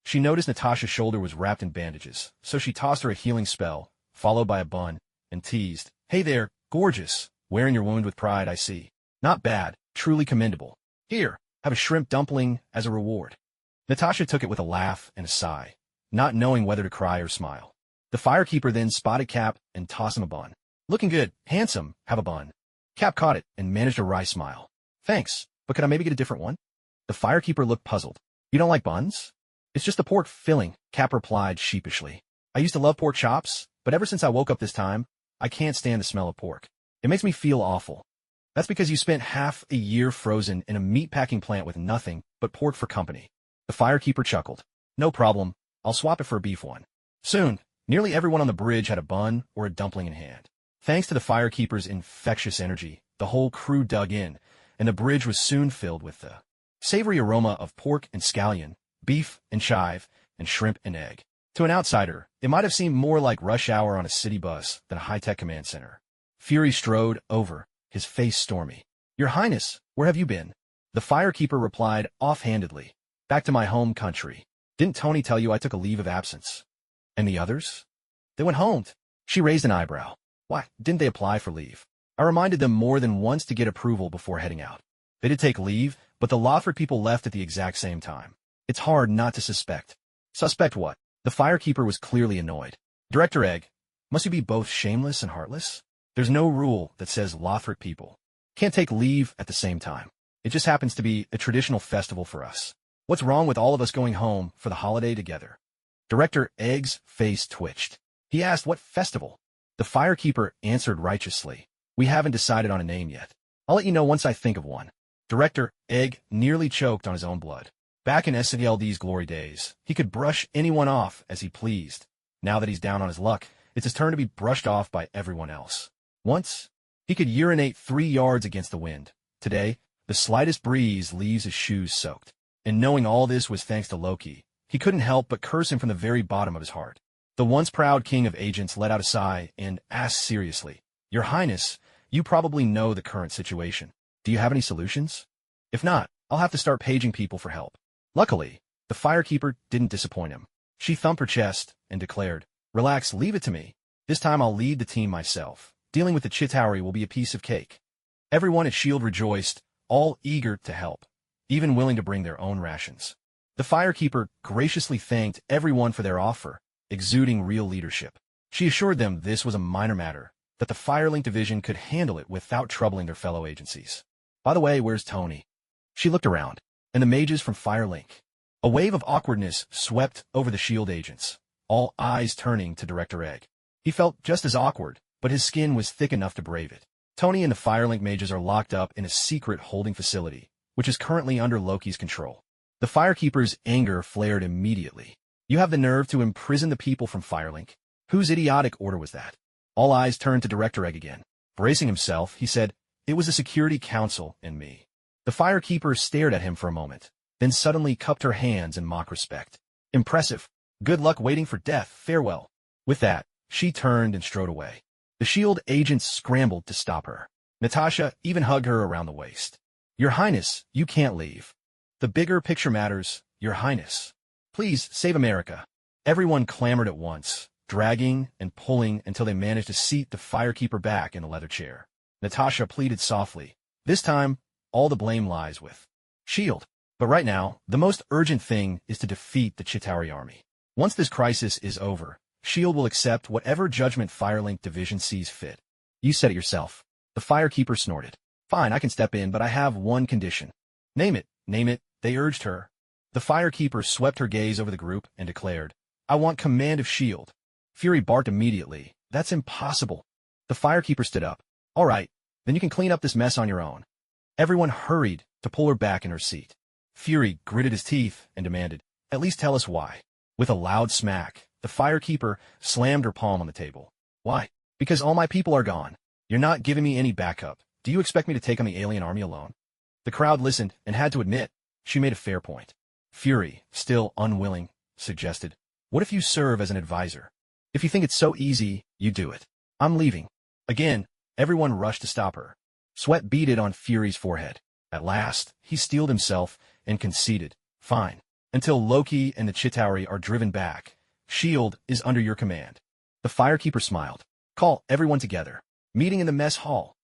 She noticed Natasha's shoulder was wrapped in bandages, so she tossed her a healing spell, followed by a bun, and teased, "Hey there, gorgeous, wearing your wound with pride, I see. Not bad, truly commendable. Here, have a shrimp dumpling as a reward." Natasha took it with a laugh and a sigh, not knowing whether to cry or smile. The firekeeper then spotted Cap and tossed him a bun. "Looking good, handsome, have a bun." Cap caught it and managed a wry smile. "Thanks, but could I maybe get a different one?" The firekeeper looked puzzled. "You don't like buns?" "It's just the pork filling," Cap replied sheepishly. "I used to love pork chops, but ever since I woke up this time, I can't stand the smell of pork. It makes me feel awful." "That's because you spent half a year frozen in a meatpacking plant with nothing but pork for company." The firekeeper chuckled. "No problem, I'll swap it for a beef one." Soon, nearly everyone on the bridge had a bun or a dumpling in hand. Thanks to the firekeeper's infectious energy, the whole crew dug in, and the bridge was soon filled with the savory aroma of pork and scallion, beef and chive, and shrimp and egg. To an outsider, it might have seemed more like rush hour on a city bus than a high-tech command center. Fury strode over, his face stormy. "Your Highness, where have you been?" The firekeeper replied offhandedly. "Back to my home country. Didn't Tony tell you I took a leave of absence?" "And the others?" "They went home." She raised an eyebrow. "Why, didn't they apply for leave?" "I reminded them more than once to get approval before heading out. They did take leave, but the Lothric people left at the exact same time. It's hard not to suspect." "Suspect what?" The firekeeper was clearly annoyed. "Director Egg, must you be both shameless and heartless? There's no rule that says Lothric people can't take leave at the same time. It just happens to be a traditional festival for us. What's wrong with all of us going home for the holiday together?" Director Egg's face twitched. He asked what festival. The firekeeper answered righteously. "We haven't decided on a name yet. I'll let you know once I think of one." Director Egg nearly choked on his own blood. Back in SLD's glory days, he could brush anyone off as he pleased. Now that he's down on his luck, it's his turn to be brushed off by everyone else. Once, he could urinate 3 yards against the wind. Today, the slightest breeze leaves his shoes soaked. And knowing all this was thanks to Loki, he couldn't help but curse him from the very bottom of his heart. The once proud king of agents let out a sigh and asked seriously, "Your Highness, you probably know the current situation. Do you have any solutions? If not, I'll have to start paging people for help." Luckily, the firekeeper didn't disappoint him. She thumped her chest and declared, "Relax, leave it to me. This time I'll lead the team myself. Dealing with the Chitauri will be a piece of cake." Everyone at SHIELD rejoiced, all eager to help, even willing to bring their own rations. The firekeeper graciously thanked everyone for their offer, exuding real leadership. She assured them this was a minor matter, that the Firelink division could handle it without troubling their fellow agencies. "By the way, where's Tony?" She looked around, and the mages from Firelink. A wave of awkwardness swept over the SHIELD agents, all eyes turning to Director Egg. He felt just as awkward, but his skin was thick enough to brave it. Tony and the Firelink mages are locked up in a secret holding facility, which is currently under Loki's control. The firekeeper's anger flared immediately. "You have the nerve to imprison the people from Firelink? Whose idiotic order was that?" All eyes turned to Director Egg again. Bracing himself, he said, "It was the Security Council and me." The firekeeper stared at him for a moment, then suddenly cupped her hands in mock respect. "Impressive. Good luck waiting for death. Farewell." With that, she turned and strode away. The SHIELD agents scrambled to stop her. Natasha even hugged her around the waist. "Your Highness, you can't leave. The bigger picture matters, Your Highness. Please save America." Everyone clamored at once, dragging and pulling until they managed to seat the firekeeper back in a leather chair. Natasha pleaded softly, "This time, all the blame lies with SHIELD. But right now, the most urgent thing is to defeat the Chitauri army. Once this crisis is over, SHIELD will accept whatever judgment Firelink division sees fit." "You said it yourself." The firekeeper snorted. "Fine, I can step in, but I have one condition." Name it, they urged her. The firekeeper swept her gaze over the group and declared, "I want command of SHIELD." Fury barked immediately, "That's impossible." The firekeeper stood up. "All right, then you can clean up this mess on your own." Everyone hurried to pull her back in her seat. Fury gritted his teeth and demanded, "At least tell us why." With a loud smack, the firekeeper slammed her palm on the table. Why? Because all my people are gone. You're not giving me any backup. Do you expect me to take on the alien army alone? The crowd listened and had to admit she made a fair point. Fury, still unwilling, suggested, what if you serve as an advisor? If you think it's so easy, you do it. I'm leaving. Again, everyone rushed to stop her. Sweat beaded on Fury's forehead. At last, he steeled himself and conceded, fine. Until Loki and the Chitauri are driven back, S.H.I.E.L.D. is under your command. The Firekeeper smiled. Call everyone together. Meeting in the mess hall.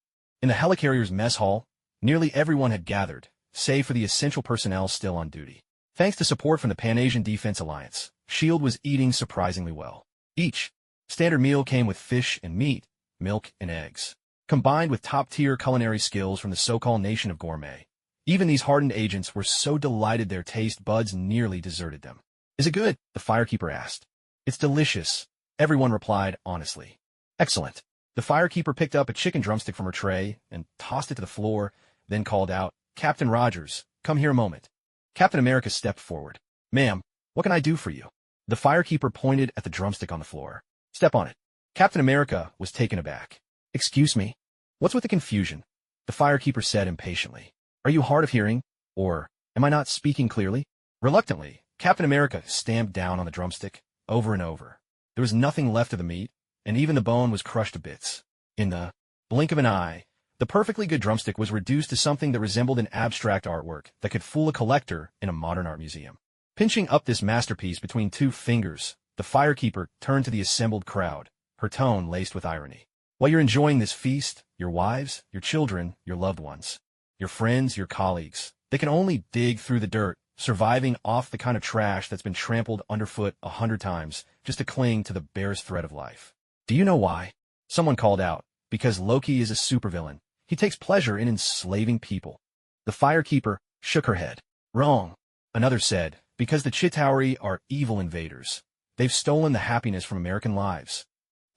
In the helicarrier's mess hall, nearly everyone had gathered, save for the essential personnel still on duty. Thanks to support from the Pan-Asian Defense Alliance, S.H.I.E.L.D. was eating surprisingly well. Each standard meal came with fish and meat, milk and eggs, combined with top-tier culinary skills from the so-called nation of gourmet. Even these hardened agents were so delighted their taste buds nearly deserted them. Is it good? The Firekeeper asked. It's delicious, everyone replied honestly. Excellent. The Firekeeper picked up a chicken drumstick from her tray and tossed it to the floor, then called out, Captain Rogers, come here a moment. Captain America stepped forward. Ma'am, what can I do for you? The Firekeeper pointed at the drumstick on the floor. Step on it. Captain America was taken aback. Excuse me? What's with the confusion? The Firekeeper said impatiently. Are you hard of hearing? Or am I not speaking clearly? Reluctantly, Captain America stamped down on the drumstick, over and over. There was nothing left of the meat, and even the bone was crushed to bits. In the blink of an eye, the perfectly good drumstick was reduced to something that resembled an abstract artwork that could fool a collector in a modern art museum. Pinching up this masterpiece between two fingers, the Firekeeper turned to the assembled crowd, her tone laced with irony. While you're enjoying this feast, your wives, your children, your loved ones, your friends, your colleagues, they can only dig through the dirt, surviving off the kind of trash that's been trampled underfoot 100 times just to cling to the barest thread of life. Do you know why? Someone called out. Because Loki is a supervillain. He takes pleasure in enslaving people. The Firekeeper shook her head. Wrong. Another said, because the Chitauri are evil invaders. They've stolen the happiness from American lives.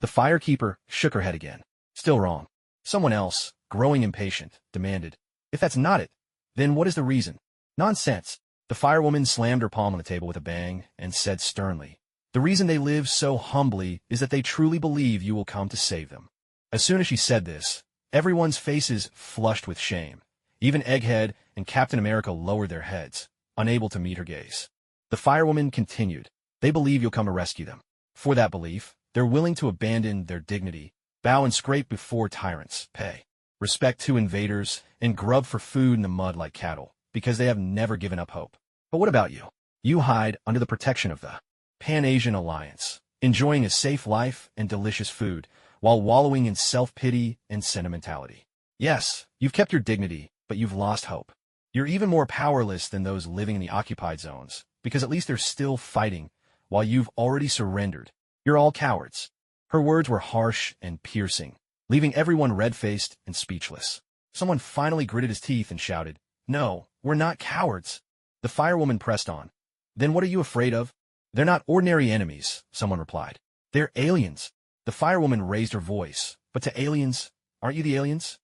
The Firekeeper shook her head again. Still wrong. Someone else, growing impatient, demanded, if that's not it, then what is the reason? Nonsense. The Firewoman slammed her palm on the table with a bang and said sternly, the reason they live so humbly is that they truly believe you will come to save them. As soon as she said this, everyone's faces flushed with shame. Even Egghead and Captain America lowered their heads, unable to meet her gaze. The Firewoman continued, they believe you'll come to rescue them. For that belief, they're willing to abandon their dignity, bow and scrape before tyrants, pay respect to invaders, and grub for food in the mud like cattle, because they have never given up hope. But what about you? You hide under the protection of the Pan-Asian Alliance, enjoying a safe life and delicious food, while wallowing in self-pity and sentimentality. Yes, you've kept your dignity, but you've lost hope. You're even more powerless than those living in the occupied zones, because at least they're still fighting, while you've already surrendered. You're all cowards. Her words were harsh and piercing, leaving everyone red-faced and speechless. Someone finally gritted his teeth and shouted, no, we're not cowards. The Firewoman pressed on. Then what are you afraid of? They're not ordinary enemies, someone replied. They're aliens. The Firewoman raised her voice. But to aliens, aren't you the aliens?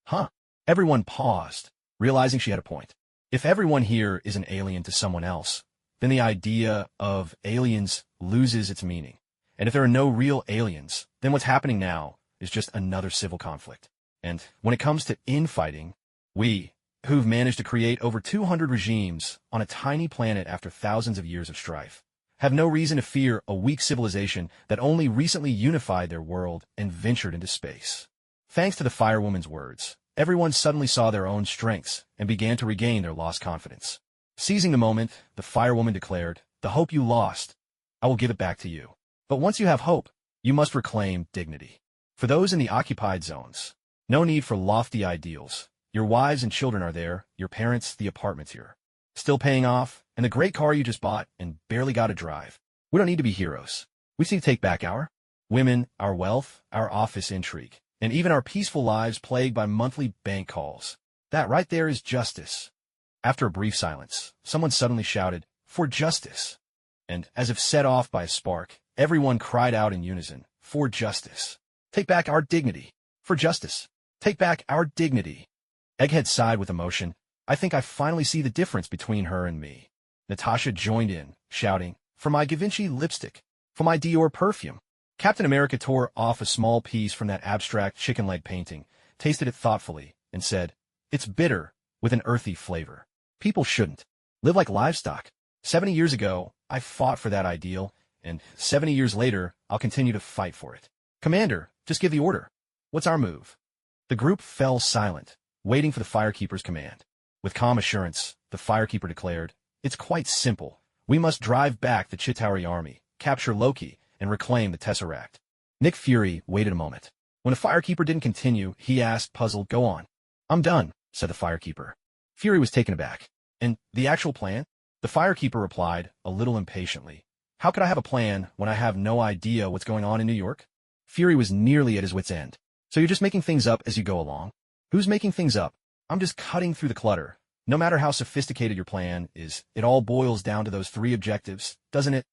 Huh? Everyone paused, realizing she had a point. If everyone here is an alien to someone else, then the idea of aliens loses its meaning. And if there are no real aliens, then what's happening now is just another civil conflict. And when it comes to infighting, we, who've managed to create over 200 regimes on a tiny planet after thousands of years of strife, have no reason to fear a weak civilization that only recently unified their world and ventured into space. Thanks to the Firewoman's words, everyone suddenly saw their own strengths and began to regain their lost confidence. Seizing the moment, the Firewoman declared, the hope you lost, I will give it back to you. But once you have hope, you must reclaim dignity. For those in the occupied zones, no need for lofty ideals. Your wives and children are there, your parents, the apartment's here. Still paying off, and the great car you just bought and barely got to drive. We don't need to be heroes. We just need to take back our women, our wealth, our office intrigue, and even our peaceful lives plagued by monthly bank calls. That right there is justice. After a brief silence, someone suddenly shouted, for justice. And, as if set off by a spark, everyone cried out in unison, for justice. Take back our dignity. For justice. Take back our dignity. Egghead sighed with emotion. I think I finally see the difference between her and me. Natasha joined in, shouting, for my Givenchy lipstick. For my Dior perfume. Captain America tore off a small piece from that abstract chicken leg painting, tasted it thoughtfully, and said, "It's bitter, with an earthy flavor. People shouldn't live like livestock. 70 years ago, I fought for that ideal, and 70 years later, I'll continue to fight for it. Commander, just give the order. What's our move?" The group fell silent, waiting for the Firekeeper's command. With calm assurance, the Firekeeper declared, "It's quite simple. We must drive back the Chitauri army, capture Loki, and reclaim the Tesseract." Nick Fury waited a moment. When the Firekeeper didn't continue, he asked, puzzled, "Go on." "I'm done," said the Firekeeper. Fury was taken aback. "And the actual plan?" The Firekeeper replied, a little impatiently. "How could I have a plan when I have no idea what's going on in New York?" Fury was nearly at his wit's end. "So you're just making things up as you go along?" "Who's making things up? I'm just cutting through the clutter. No matter how sophisticated your plan is, it all boils down to those 3 objectives, doesn't it?"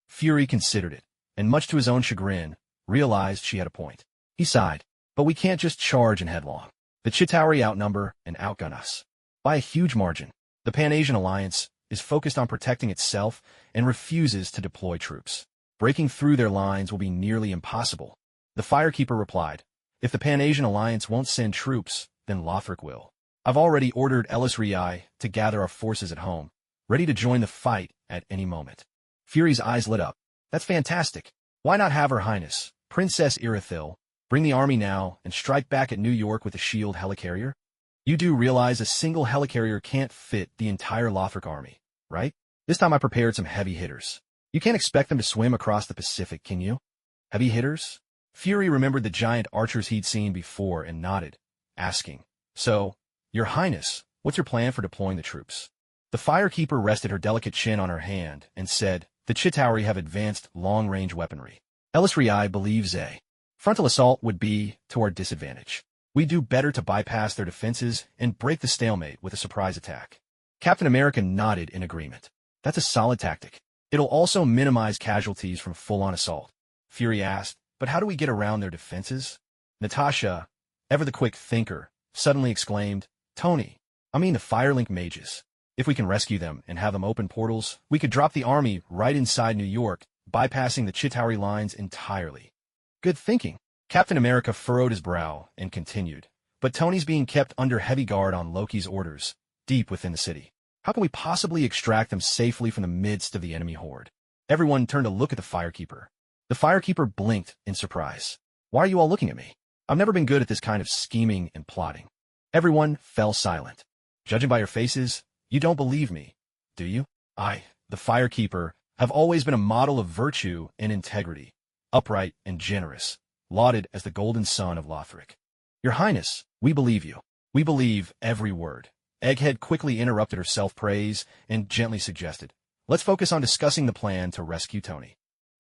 Fury considered it, and much to his own chagrin, realized she had a point. He sighed. "But we can't just charge in headlong. The Chitauri outnumber and outgun us by a huge margin. The Pan-Asian Alliance is focused on protecting itself and refuses to deploy troops. Breaking through their lines will be nearly impossible." The Firekeeper replied, "If the Pan-Asian Alliance won't send troops, then Lothric will. I've already ordered Ellis Rei to gather our forces at home, ready to join the fight at any moment." Fury's eyes lit up. "That's fantastic. Why not have Her Highness, Princess Irithyll, bring the army now and strike back at New York with a shield helicarrier? You do realize a single helicarrier can't fit the entire Lothric army, right? This time I prepared some heavy hitters. You can't expect them to swim across the Pacific, can you?" "Heavy hitters?" Fury remembered the giant archers he'd seen before and nodded, asking, "So, Your Highness, what's your plan for deploying the troops?" The Firekeeper rested her delicate chin on her hand and said, "The Chitauri have advanced long-range weaponry. Ellis Rei believes a frontal assault would be to our disadvantage. We do better to bypass their defenses and break the stalemate with a surprise attack." Captain America nodded in agreement. "That's a solid tactic. It'll also minimize casualties from full-on assault." Fury asked, "But how do we get around their defenses?" Natasha, ever the quick thinker, suddenly exclaimed, "Tony, I mean the Firelink mages. If we can rescue them and have them open portals, we could drop the army right inside New York, bypassing the Chitauri lines entirely." "Good thinking." Captain America furrowed his brow and continued, "But Tony's being kept under heavy guard on Loki's orders, deep within the city. How can we possibly extract them safely from the midst of the enemy horde?" Everyone turned to look at the Firekeeper. The Firekeeper blinked in surprise. "Why are you all looking at me? I've never been good at this kind of scheming and plotting." Everyone fell silent. "Judging by your faces, you don't believe me, do you? I, the Firekeeper, have always been a model of virtue and integrity, upright and generous, lauded as the golden son of Lothric." "Your Highness, we believe you. We believe every word." Egghead quickly interrupted her self-praise and gently suggested, "Let's focus on discussing the plan to rescue Tony."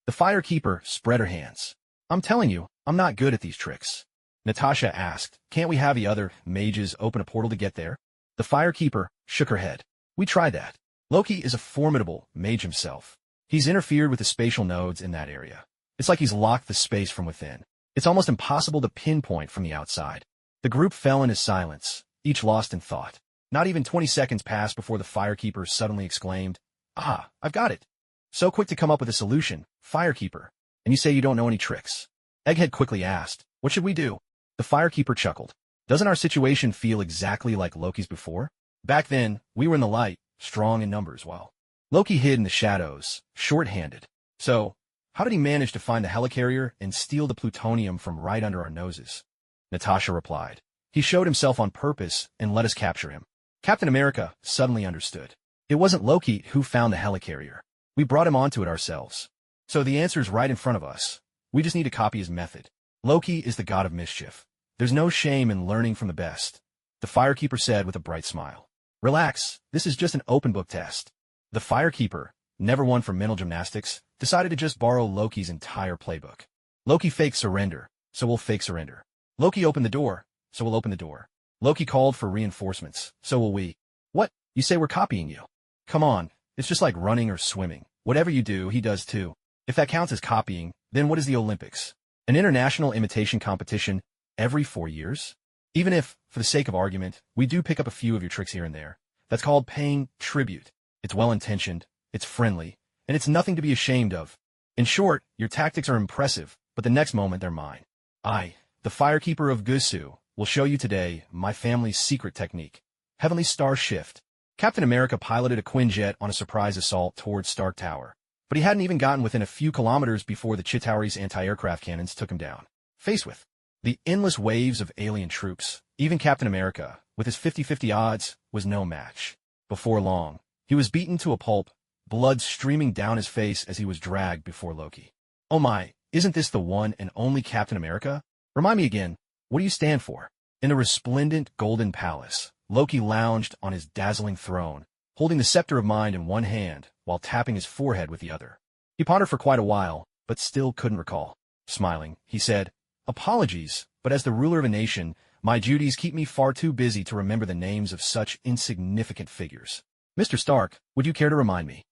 The Firekeeper spread her hands. "I'm telling you, I'm not good at these tricks." Natasha asked, "Can't we have the other mages open a portal to get there?" The Firekeeper shook her head. "We tried that. Loki is a formidable mage himself. He's interfered with the spatial nodes in that area. It's like he's locked the space from within. It's almost impossible to pinpoint from the outside." The group fell into silence, each lost in thought. Not even 20 seconds passed before the Firekeeper suddenly exclaimed, "Ah, I've got it. So quick to come up with a solution, Firekeeper. And you say you don't know any tricks?" Egghead quickly asked, "What should we do?" The Firekeeper chuckled. "Doesn't our situation feel exactly like Loki's before? Back then, we were in the light, strong in numbers, while Loki hid in the shadows, short-handed. So, how did he manage to find the helicarrier and steal the plutonium from right under our noses?" Natasha replied, "He showed himself on purpose and let us capture him." Captain America suddenly understood. "It wasn't Loki who found the helicarrier. We brought him onto it ourselves. So the answer's right in front of us. We just need to copy his method. Loki is the god of mischief. There's no shame in learning from the best." The Firekeeper said with a bright smile. "Relax, this is just an open book test." The Firekeeper, never one for mental gymnastics, decided to just borrow Loki's entire playbook. Loki faked surrender, so we'll fake surrender. Loki opened the door, so we'll open the door. Loki called for reinforcements, so will we. What? You say we're copying you? Come on, it's just like running or swimming. Whatever you do, he does too. If that counts as copying, then what is the Olympics? An international imitation competition every 4 years? Even if, for the sake of argument, we do pick up a few of your tricks here and there, that's called paying tribute. It's well-intentioned, it's friendly, and it's nothing to be ashamed of. In short, your tactics are impressive, but the next moment they're mine. I, the Firekeeper of Gusu, will show you today my family's secret technique. Heavenly Star Shift. Captain America piloted a Quinjet on a surprise assault towards Stark Tower, but he hadn't even gotten within a few kilometers before the Chitauri's anti-aircraft cannons took him down. Faced with the endless waves of alien troops, even Captain America, with his 50-50 odds, was no match. Before long, he was beaten to a pulp, blood streaming down his face as he was dragged before Loki. Oh my, isn't this the one and only Captain America? Remind me again, what do you stand for? In the resplendent golden palace, Loki lounged on his dazzling throne, holding the scepter of mind in one hand while tapping his forehead with the other. He pondered for quite a while, but still couldn't recall. Smiling, he said, "Apologies, but as the ruler of a nation, my duties keep me far too busy to remember the names of such insignificant figures. Mr. Stark, would you care to remind me?"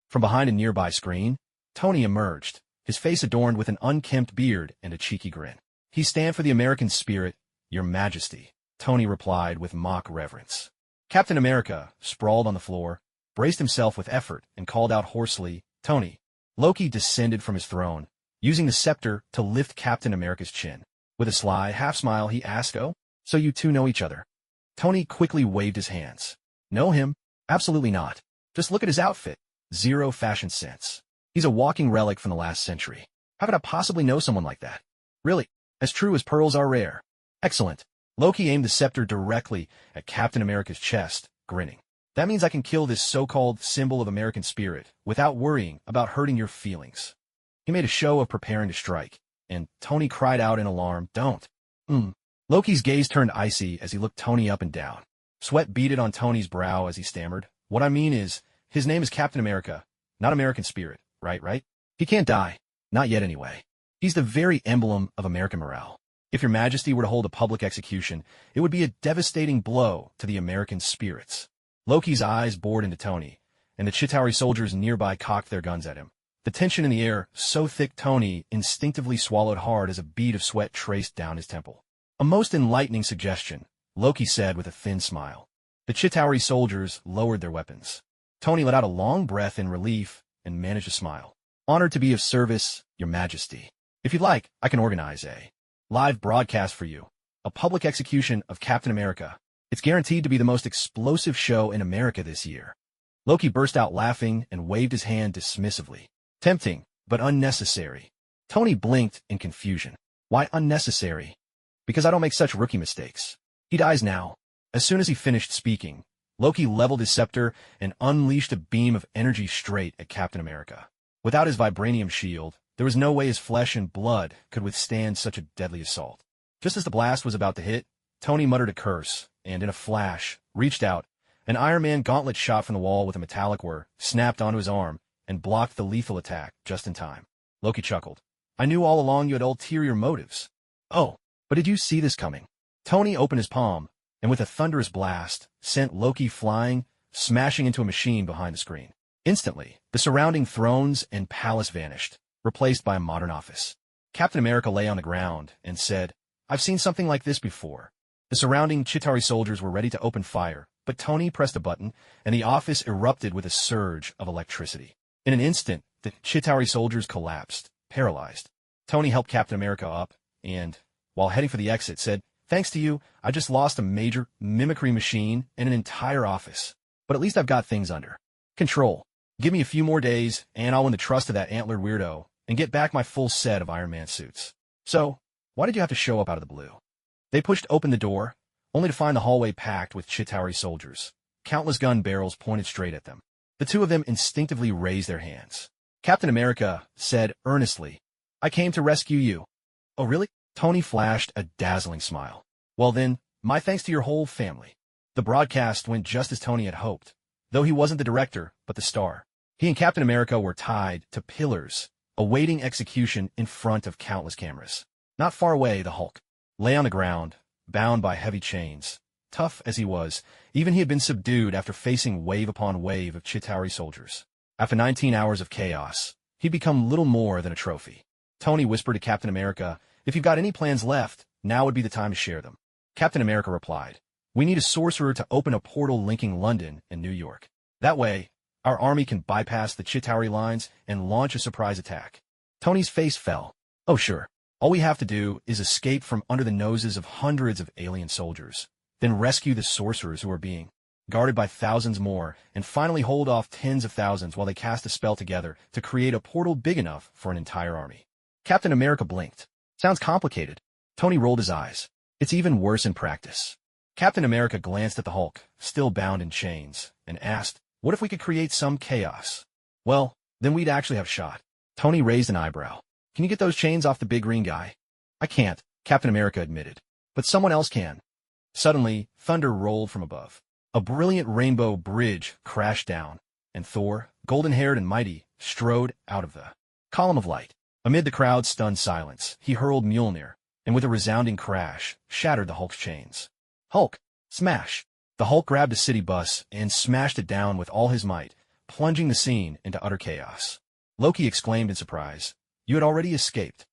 From behind a nearby screen, Tony emerged, his face adorned with an unkempt beard and a cheeky grin. "He stand for the American spirit, Your Majesty," Tony replied with mock reverence. Captain America, sprawled on the floor, braced himself with effort and called out hoarsely, "Tony." Loki descended from his throne, using the scepter to lift Captain America's chin. With a sly half-smile, he asked, "Oh, so you two know each other?" Tony quickly waved his hands. "Know him? Absolutely not. Just look at his outfit. Zero fashion sense. He's a walking relic from the last century. How could I possibly know someone like that? Really, as true as pearls are rare." "Excellent." Loki aimed the scepter directly at Captain America's chest, grinning. "That means I can kill this so-called symbol of American spirit without worrying about hurting your feelings." He made a show of preparing to strike, and Tony cried out in alarm, "Don't." Loki's gaze turned icy as he looked Tony up and down. Sweat beaded on Tony's brow as he stammered, "What I mean is, his name is Captain America, not American spirit, right? He can't die. Not yet anyway. He's the very emblem of American morale. If Your Majesty were to hold a public execution, it would be a devastating blow to the American spirits." Loki's eyes bored into Tony, and the Chitauri soldiers nearby cocked their guns at him. The tension in the air so thick Tony instinctively swallowed hard as a bead of sweat traced down his temple. "A most enlightening suggestion," Loki said with a thin smile. The Chitauri soldiers lowered their weapons. Tony let out a long breath in relief and managed a smile. "Honored to be of service, Your Majesty. If you'd like, I can organize a live broadcast for you. A public execution of Captain America. It's guaranteed to be the most explosive show in America this year." Loki burst out laughing and waved his hand dismissively. "Tempting, but unnecessary." Tony blinked in confusion. "Why unnecessary?" "Because I don't make such rookie mistakes." "He dies now." As soon as he finished speaking, Loki leveled his scepter and unleashed a beam of energy straight at Captain America. Without his vibranium shield, there was no way his flesh and blood could withstand such a deadly assault. Just as the blast was about to hit, Tony muttered a curse, and in a flash, reached out. An Iron Man gauntlet shot from the wall with a metallic whir, snapped onto his arm, and blocked the lethal attack just in time. Loki chuckled. "I knew all along you had ulterior motives." "Oh, but did you see this coming?" Tony opened his palm, and with a thunderous blast, sent Loki flying, smashing into a machine behind the screen. Instantly, the surrounding thrones and palace vanished, replaced by a modern office. Captain America lay on the ground and said, "I've seen something like this before." The surrounding Chitauri soldiers were ready to open fire, but Tony pressed a button, and the office erupted with a surge of electricity. In an instant, the Chitauri soldiers collapsed, paralyzed. Tony helped Captain America up, and, while heading for the exit, said, "Thanks to you, I just lost a major mimicry machine and an entire office. But at least I've got things under control. Give me a few more days, and I'll win the trust of that antlered weirdo and get back my full set of Iron Man suits." "So, why did you have to show up out of the blue?" They pushed open the door, only to find the hallway packed with Chitauri soldiers. Countless gun barrels pointed straight at them. The two of them instinctively raised their hands. Captain America said earnestly, "I came to rescue you." "Oh, really?" Tony flashed a dazzling smile. "Well then, my thanks to your whole family." The broadcast went just as Tony had hoped, though he wasn't the director, but the star. He and Captain America were tied to pillars, awaiting execution in front of countless cameras. Not far away, the Hulk lay on the ground, bound by heavy chains. Tough as he was, even he had been subdued after facing wave upon wave of Chitauri soldiers. After 19 hours of chaos, he'd become little more than a trophy. Tony whispered to Captain America, "If you've got any plans left, now would be the time to share them." Captain America replied, "We need a sorcerer to open a portal linking London and New York. That way, our army can bypass the Chitauri lines and launch a surprise attack." Tony's face fell. "Oh sure, All we have to do is escape from under the noses of hundreds of alien soldiers, then rescue the sorcerers who are being guarded by thousands more, and finally hold off tens of thousands while they cast a spell together to create a portal big enough for an entire army. Captain America blinked. Sounds complicated. Tony rolled his eyes. It's even worse in practice. Captain America glanced at the Hulk, still bound in chains, and asked, what if we could create some chaos? Well, then we'd actually have a shot. Tony raised an eyebrow. Can you get those chains off the big green guy? I can't, Captain America admitted. But someone else can. Suddenly, thunder rolled from above. A brilliant rainbow bridge crashed down, and Thor, golden-haired and mighty, strode out of the column of light. Amid the crowd's stunned silence, he hurled Mjolnir, and with a resounding crash, shattered the Hulk's chains. Hulk! Smash! The Hulk grabbed a city bus and smashed it down with all his might, plunging the scene into utter chaos. Loki exclaimed in surprise, You had already escaped.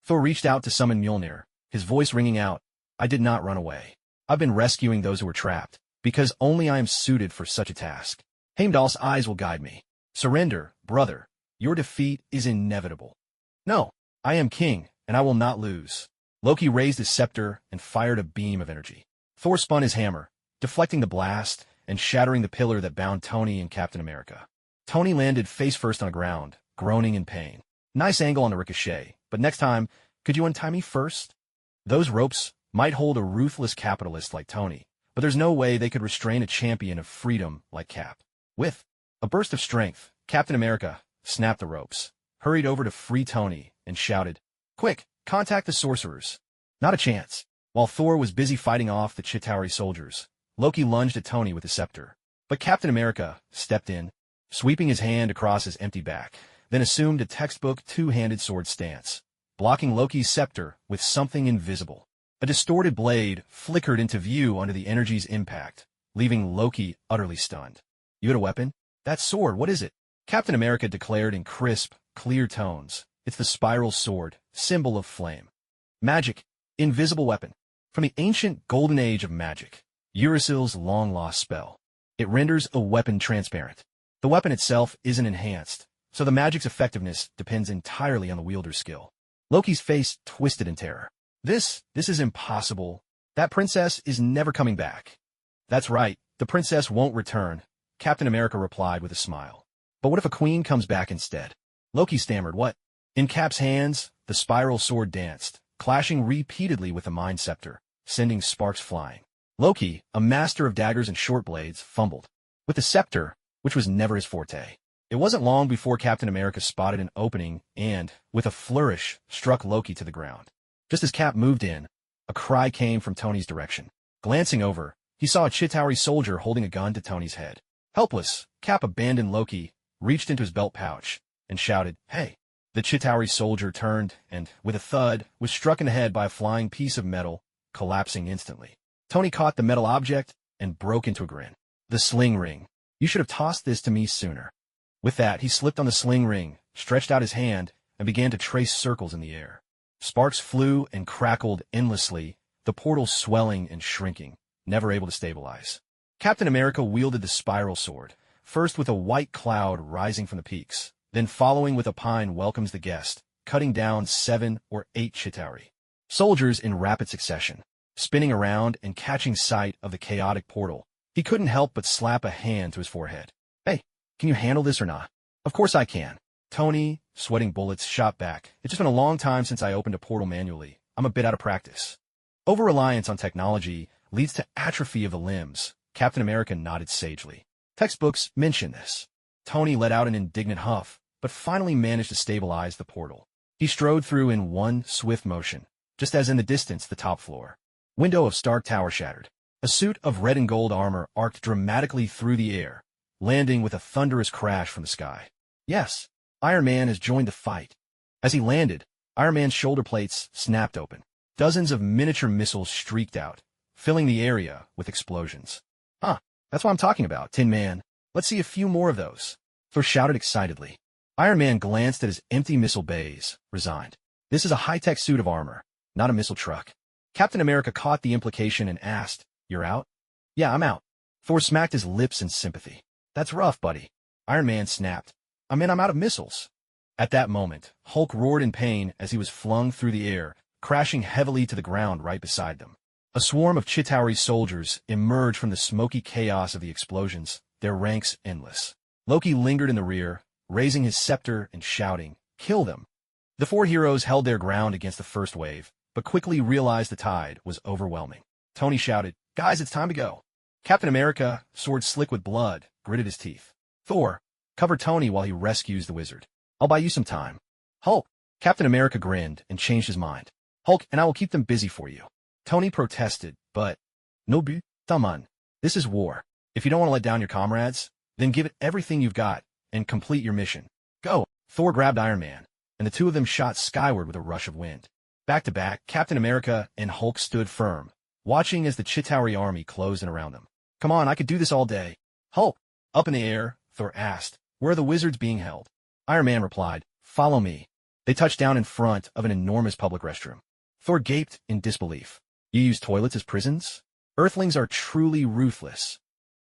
Thor reached out to summon Mjolnir, his voice ringing out, I did not run away. I've been rescuing those who were trapped, because only I am suited for such a task. Heimdall's eyes will guide me. Surrender, brother. Your defeat is inevitable. No, I am king, and I will not lose. Loki raised his scepter and fired a beam of energy. Thor spun his hammer, deflecting the blast and shattering the pillar that bound Tony and Captain America. Tony landed face first on the ground, groaning in pain. Nice angle on the ricochet, but next time, could you untie me first? Those ropes might hold a ruthless capitalist like Tony, but there's no way they could restrain a champion of freedom like Cap. With a burst of strength, Captain America snapped the ropes, hurried over to free Tony, and shouted, Quick, contact the sorcerers. Not a chance. While Thor was busy fighting off the Chitauri soldiers, Loki lunged at Tony with a scepter. But Captain America stepped in, sweeping his hand across his empty back, then assumed a textbook two-handed sword stance, blocking Loki's scepter with something invisible. A distorted blade flickered into view under the energy's impact, leaving Loki utterly stunned. You had a weapon? That sword, what is it? Captain America declared in crisp, clear tones. It's the spiral sword, symbol of flame. Magic, invisible weapon. From the ancient golden age of magic, Urisil's long-lost spell. It renders a weapon transparent. The weapon itself isn't enhanced, so the magic's effectiveness depends entirely on the wielder's skill. Loki's face twisted in terror. This is impossible. That princess is never coming back. That's right, the princess won't return, Captain America replied with a smile. But what if a queen comes back instead? Loki stammered, what? In Cap's hands, the spiral sword danced, clashing repeatedly with the Mind Scepter, sending sparks flying. Loki, a master of daggers and short blades, fumbled. With the scepter, which was never his forte. It wasn't long before Captain America spotted an opening and, with a flourish, struck Loki to the ground. Just as Cap moved in, a cry came from Tony's direction. Glancing over, he saw a Chitauri soldier holding a gun to Tony's head. Helpless, Cap abandoned Loki, reached into his belt pouch, and shouted, Hey! The Chitauri soldier turned and, with a thud, was struck in the head by a flying piece of metal, collapsing instantly. Tony caught the metal object and broke into a grin. The sling ring. You should have tossed this to me sooner. With that, he slipped on the sling ring, stretched out his hand, and began to trace circles in the air. Sparks flew and crackled endlessly, the portal swelling and shrinking, never able to stabilize. Captain America wielded the spiral sword, first with a white cloud rising from the peaks, then following with a pine welcomes the guest, cutting down 7 or 8 Chitauri soldiers in rapid succession. Spinning around and catching sight of the chaotic portal, he couldn't help but slap a hand to his forehead. Hey, can you handle this or not? Of course I can. Tony, sweating bullets, shot back. It's just been a long time since I opened a portal manually. I'm a bit out of practice. Over-reliance on technology leads to atrophy of the limbs. Captain America nodded sagely. Textbooks mention this. Tony let out an indignant huff, but finally managed to stabilize the portal. He strode through in one swift motion, just as in the distance the top floor. Window of Stark Tower shattered. A suit of red and gold armor arced dramatically through the air, landing with a thunderous crash from the sky. Yes, Iron Man has joined the fight. As he landed, Iron Man's shoulder plates snapped open. Dozens of miniature missiles streaked out, filling the area with explosions. Huh, that's what I'm talking about, Tin Man. Let's see a few more of those. Thor shouted excitedly. Iron Man glanced at his empty missile bays, resigned. This is a high-tech suit of armor, not a missile truck. Captain America caught the implication and asked, You're out? Yeah, I'm out. Thor smacked his lips in sympathy. That's rough, buddy. Iron Man snapped. I mean, I'm out of missiles. At that moment, Hulk roared in pain as he was flung through the air, crashing heavily to the ground right beside them. A swarm of Chitauri soldiers emerged from the smoky chaos of the explosions, their ranks endless. Loki lingered in the rear, raising his scepter and shouting, "Kill them!" The four heroes held their ground against the first wave, but quickly realized the tide was overwhelming. Tony shouted, "Guys, it's time to go." Captain America, sword slick with blood, gritted his teeth. Thor, cover Tony while he rescues the wizard. "I'll buy you some time." Hulk. Captain America grinned and changed his mind. "Hulk, and I will keep them busy for you." Tony protested, but, "No bu, Taman. This is war. If you don't want to let down your comrades, then give it everything you've got and complete your mission. Go." Thor grabbed Iron Man, and the two of them shot skyward with a rush of wind. Back to back, Captain America and Hulk stood firm, watching as the Chitauri army closed in around them. "Come on, I could do this all day." "Hulk." Up in the air, Thor asked, "Where are the wizards being held?" Iron Man replied, "Follow me." They touched down in front of an enormous public restroom. Thor gaped in disbelief. "You use toilets as prisons? Earthlings are truly ruthless."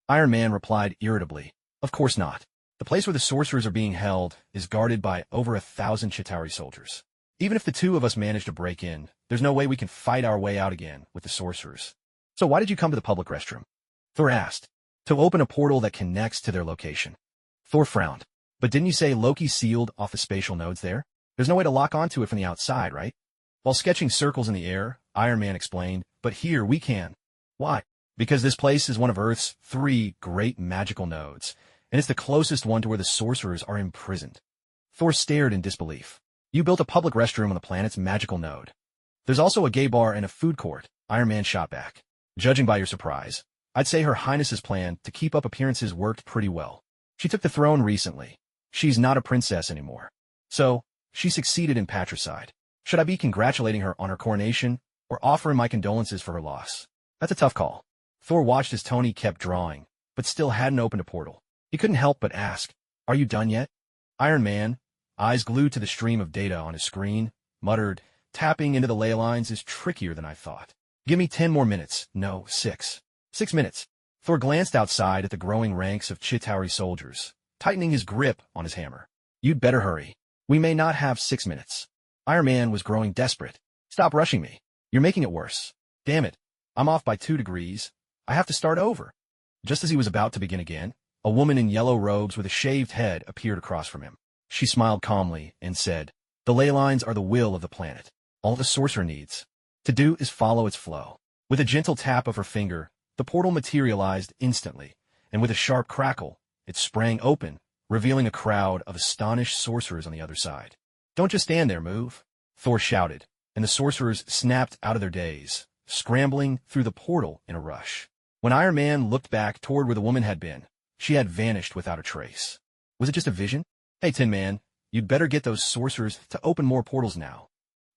Iron Man replied irritably, "Of course not. The place where the sorcerers are being held is guarded by over 1,000 Chitauri soldiers. Even if the two of us manage to break in, there's no way we can fight our way out again with the sorcerers." "So why did you come to the public restroom?" Thor asked. "To open a portal that connects to their location." Thor frowned. "But didn't you say Loki sealed off the spatial nodes there? There's no way to lock onto it from the outside, right?" While sketching circles in the air, Iron Man explained, "But here we can." "Why?" "Because this place is one of Earth's 3 great magical nodes, and it's the closest one to where the sorcerers are imprisoned." Thor stared in disbelief. "You built a public restroom on the planet's magical node." "There's also a gay bar and a food court," Iron Man shot back. "Judging by your surprise, I'd say Her Highness's plan to keep up appearances worked pretty well. She took the throne recently. She's not a princess anymore. So, she succeeded in patricide. Should I be congratulating her on her coronation, or offering my condolences for her loss? That's a tough call." Thor watched as Tony kept drawing, but still hadn't opened a portal. He couldn't help but ask, "Are you done yet?" Iron Man, eyes glued to the stream of data on his screen, muttered, "Tapping into the ley lines is trickier than I thought. Give me 10 more minutes. No, 6. 6 minutes." Thor glanced outside at the growing ranks of Chitauri soldiers, tightening his grip on his hammer. "You'd better hurry. We may not have 6 minutes." Iron Man was growing desperate. "Stop rushing me. You're making it worse. Damn it. I'm off by 2 degrees. I have to start over." Just as he was about to begin again, a woman in yellow robes with a shaved head appeared across from him. She smiled calmly and said, "The ley lines are the will of the planet. All the sorcerer needs to do is follow its flow." With a gentle tap of her finger, the portal materialized instantly, and with a sharp crackle, it sprang open, revealing a crowd of astonished sorcerers on the other side. "Don't just stand there, move," Thor shouted, and the sorcerers snapped out of their daze, scrambling through the portal in a rush. When Iron Man looked back toward where the woman had been, she had vanished without a trace. Was it just a vision? "Hey, Tin Man, you'd better get those sorcerers to open more portals now."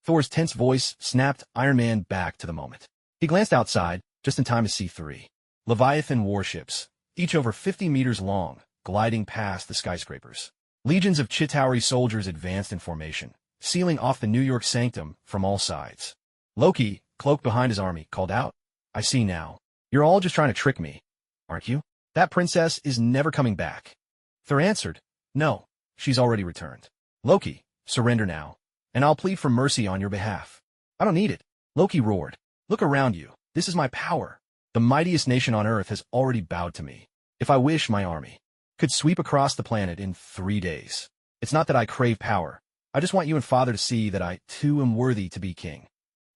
Thor's tense voice snapped Iron Man back to the moment. He glanced outside, just in time to see 3 Leviathan warships, each over 50 meters long, gliding past the skyscrapers. Legions of Chitauri soldiers advanced in formation, sealing off the New York sanctum from all sides. Loki, cloaked behind his army, called out, "I see now. You're all just trying to trick me, aren't you? That princess is never coming back." Thor answered, "No, she's already returned. Loki, surrender now, and I'll plead for mercy on your behalf." "I don't need it." Loki roared. "Look around you. This is my power. The mightiest nation on Earth has already bowed to me. If I wish, my army could sweep across the planet in 3 days. It's not that I crave power. I just want you and Father to see that I, too, am worthy to be king."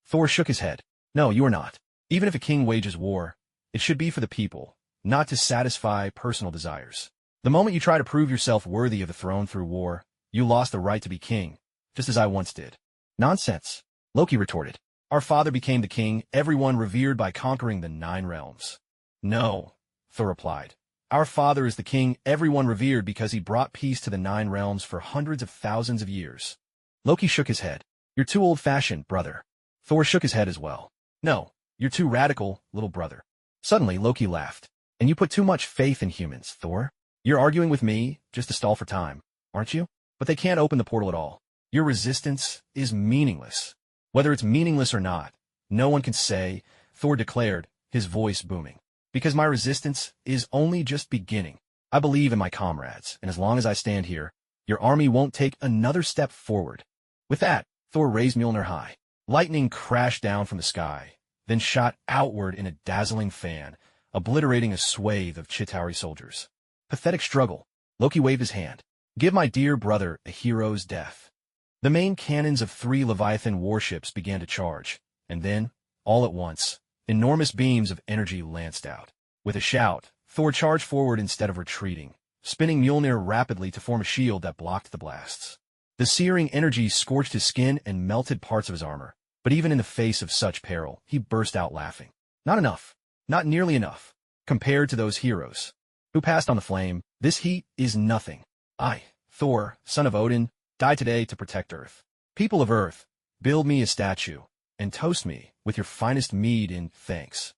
Thor shook his head. "No, you are not. Even if a king wages war, it should be for the people, not to satisfy personal desires. The moment you try to prove yourself worthy of the throne through war, you lost the right to be king, just as I once did." "Nonsense," Loki retorted. "Our father became the king everyone revered by conquering the 9 realms." "No," Thor replied. "Our father is the king everyone revered because he brought peace to the 9 realms for hundreds of thousands of years." Loki shook his head. "You're too old-fashioned, brother." Thor shook his head as well. "No, you're too radical, little brother." Suddenly, Loki laughed. "And you put too much faith in humans, Thor. You're arguing with me just to stall for time, aren't you? But they can't open the portal at all. Your resistance is meaningless." "Whether it's meaningless or not, no one can say," Thor declared, his voice booming. "Because my resistance is only just beginning. I believe in my comrades, and as long as I stand here, Your army won't take another step forward. With that, Thor raised Mjolnir high. Lightning crashed down from the sky, then shot outward in a dazzling fan, obliterating a swathe of Chitauri soldiers. Pathetic struggle. Loki waved his hand. Give my dear brother a hero's death. The main cannons of 3 Leviathan warships began to charge, and then, all at once, enormous beams of energy lanced out. With a shout, Thor charged forward instead of retreating, spinning Mjolnir rapidly to form a shield that blocked the blasts. The searing energy scorched his skin and melted parts of his armor, but even in the face of such peril, he burst out laughing. Not enough. Not nearly enough. Compared to those heroes who passed on the flame, this heat is nothing. I, Thor, son of Odin, die today to protect Earth. People of Earth, build me a statue, and toast me with your finest mead in thanks.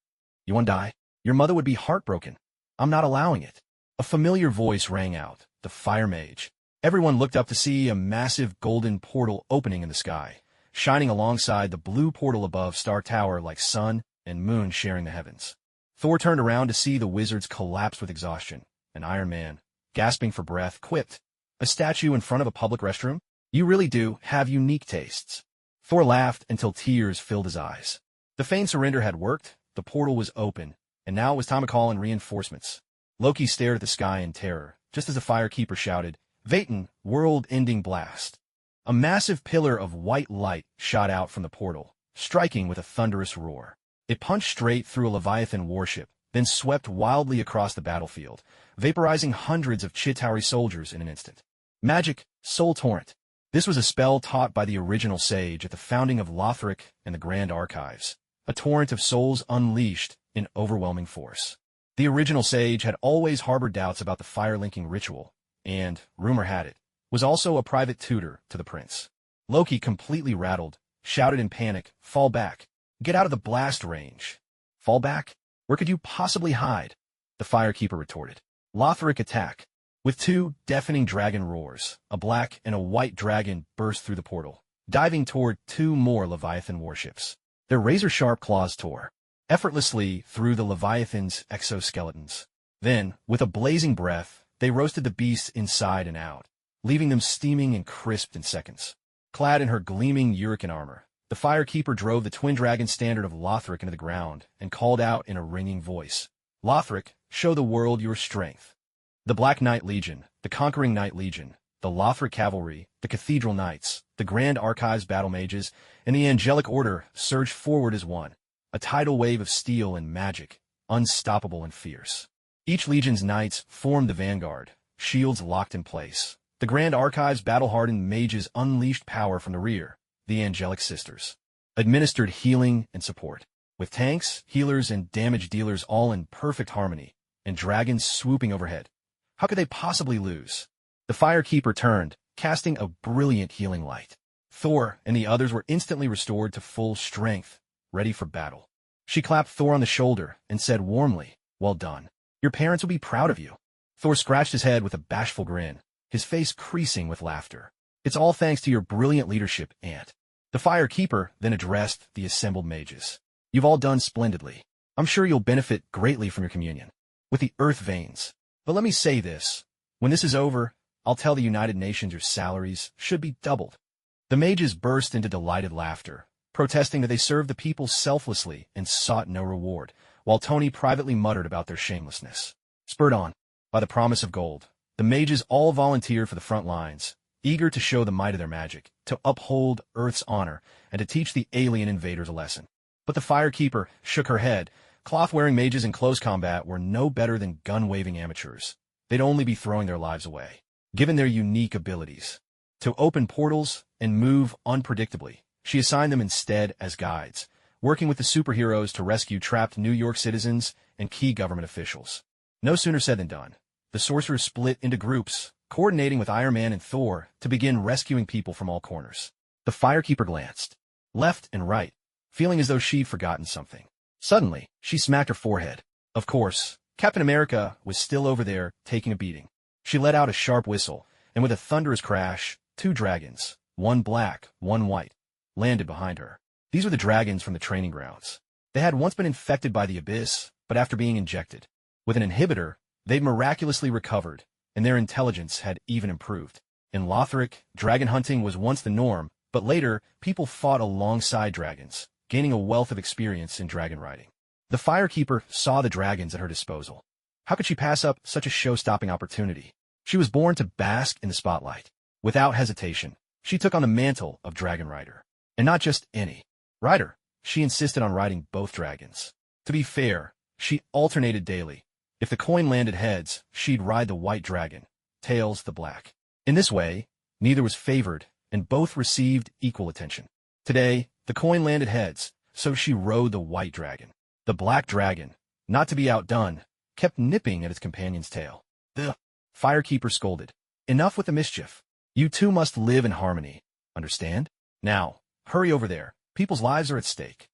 You want to die? Your mother would be heartbroken. I'm not allowing it. A familiar voice rang out, the Fire Mage. Everyone looked up to see a massive golden portal opening in the sky, shining alongside the blue portal above Stark Tower like sun and moon sharing the heavens. Thor turned around to see the wizards collapse with exhaustion, and Iron Man, gasping for breath, quipped, "A statue in front of a public restroom? You really do have unique tastes." Thor laughed until tears filled his eyes. The feigned surrender had worked, the portal was open, and now it was time to call in reinforcements. Loki stared at the sky in terror, just as the Firekeeper shouted, "Vaten, world-ending blast." A massive pillar of white light shot out from the portal, striking with a thunderous roar. It punched straight through a Leviathan warship, then swept wildly across the battlefield, vaporizing hundreds of Chitauri soldiers in an instant. Magic, Soul Torrent. This was a spell taught by the original sage at the founding of Lothric and the Grand Archives, a torrent of souls unleashed in overwhelming force. The original sage had always harbored doubts about the fire-linking ritual, and, rumor had it, was also a private tutor to the prince. Loki, completely rattled, shouted in panic, "Fall back! Get out of the blast range!" "Fall back? Where could you possibly hide?" The Firekeeper retorted. "Lothric attack!" With 2 deafening dragon roars, a black and a white dragon burst through the portal, diving toward 2 more Leviathan warships. Their razor-sharp claws tore effortlessly through the Leviathan's exoskeletons. Then, with a blazing breath, they roasted the beasts inside and out, leaving them steaming and crisped in seconds. Clad in her gleaming Urican armor, the Firekeeper drove the twin dragon standard of Lothric into the ground and called out in a ringing voice, "Lothric, show the world your strength." The Black Knight Legion, the Conquering Knight Legion, the Lothric Cavalry, the Cathedral Knights, the Grand Archives Battle Mages, and the Angelic Order surged forward as one, a tidal wave of steel and magic, unstoppable and fierce. Each legion's knights formed the vanguard, shields locked in place. The Grand Archives battle-hardened mages unleashed power from the rear, the Angelic Sisters administered healing and support, with tanks, healers, and damage dealers all in perfect harmony, and dragons swooping overhead. How could they possibly lose? The Firekeeper turned, casting a brilliant healing light. Thor and the others were instantly restored to full strength, ready for battle. She clapped Thor on the shoulder and said warmly, "Well done. Your parents will be proud of you." Thor scratched his head with a bashful grin, his face creasing with laughter. "It's all thanks to your brilliant leadership, Aunt." The Firekeeper then addressed the assembled mages. "You've all done splendidly. I'm sure you'll benefit greatly from your communion with the Earth Veins. But let me say this. When this is over, I'll tell the United Nations your salaries should be doubled." The mages burst into delighted laughter, protesting that they served the people selflessly and sought no reward, while Tony privately muttered about their shamelessness. Spurred on by the promise of gold, the mages all volunteered for the front lines, eager to show the might of their magic, to uphold Earth's honor, and to teach the alien invaders a lesson. But the Firekeeper shook her head. Cloth-wearing mages in close combat were no better than gun-waving amateurs. They'd only be throwing their lives away, given their unique abilities to open portals and move unpredictably. She assigned them instead as guides, working with the superheroes to rescue trapped New York citizens and key government officials. No sooner said than done. The sorcerers split into groups, coordinating with Iron Man and Thor to begin rescuing people from all corners. The Firekeeper glanced left and right, feeling as though she'd forgotten something. Suddenly, she smacked her forehead. Of course, Captain America was still over there, taking a beating. She let out a sharp whistle, and with a thunderous crash, 2 dragons, one black, one white, landed behind her. These were the dragons from the training grounds. They had once been infected by the Abyss, but after being injected with an inhibitor, they'd miraculously recovered, and their intelligence had even improved. In Lothric, dragon hunting was once the norm, but later, people fought alongside dragons, gaining a wealth of experience in dragon riding. The Firekeeper saw the dragons at her disposal. How could she pass up such a show-stopping opportunity? She was born to bask in the spotlight. Without hesitation, she took on the mantle of dragon rider. And not just any rider. She insisted on riding both dragons. To be fair, she alternated daily. If the coin landed heads, she'd ride the white dragon, tails the black. In this way, neither was favored, and both received equal attention. Today, the coin landed heads, so she rode the white dragon. The black dragon, not to be outdone, kept nipping at its companion's tail. The Firekeeper scolded. Enough with the mischief. You two must live in harmony. Understand? Now, hurry over there. People's lives are at stake.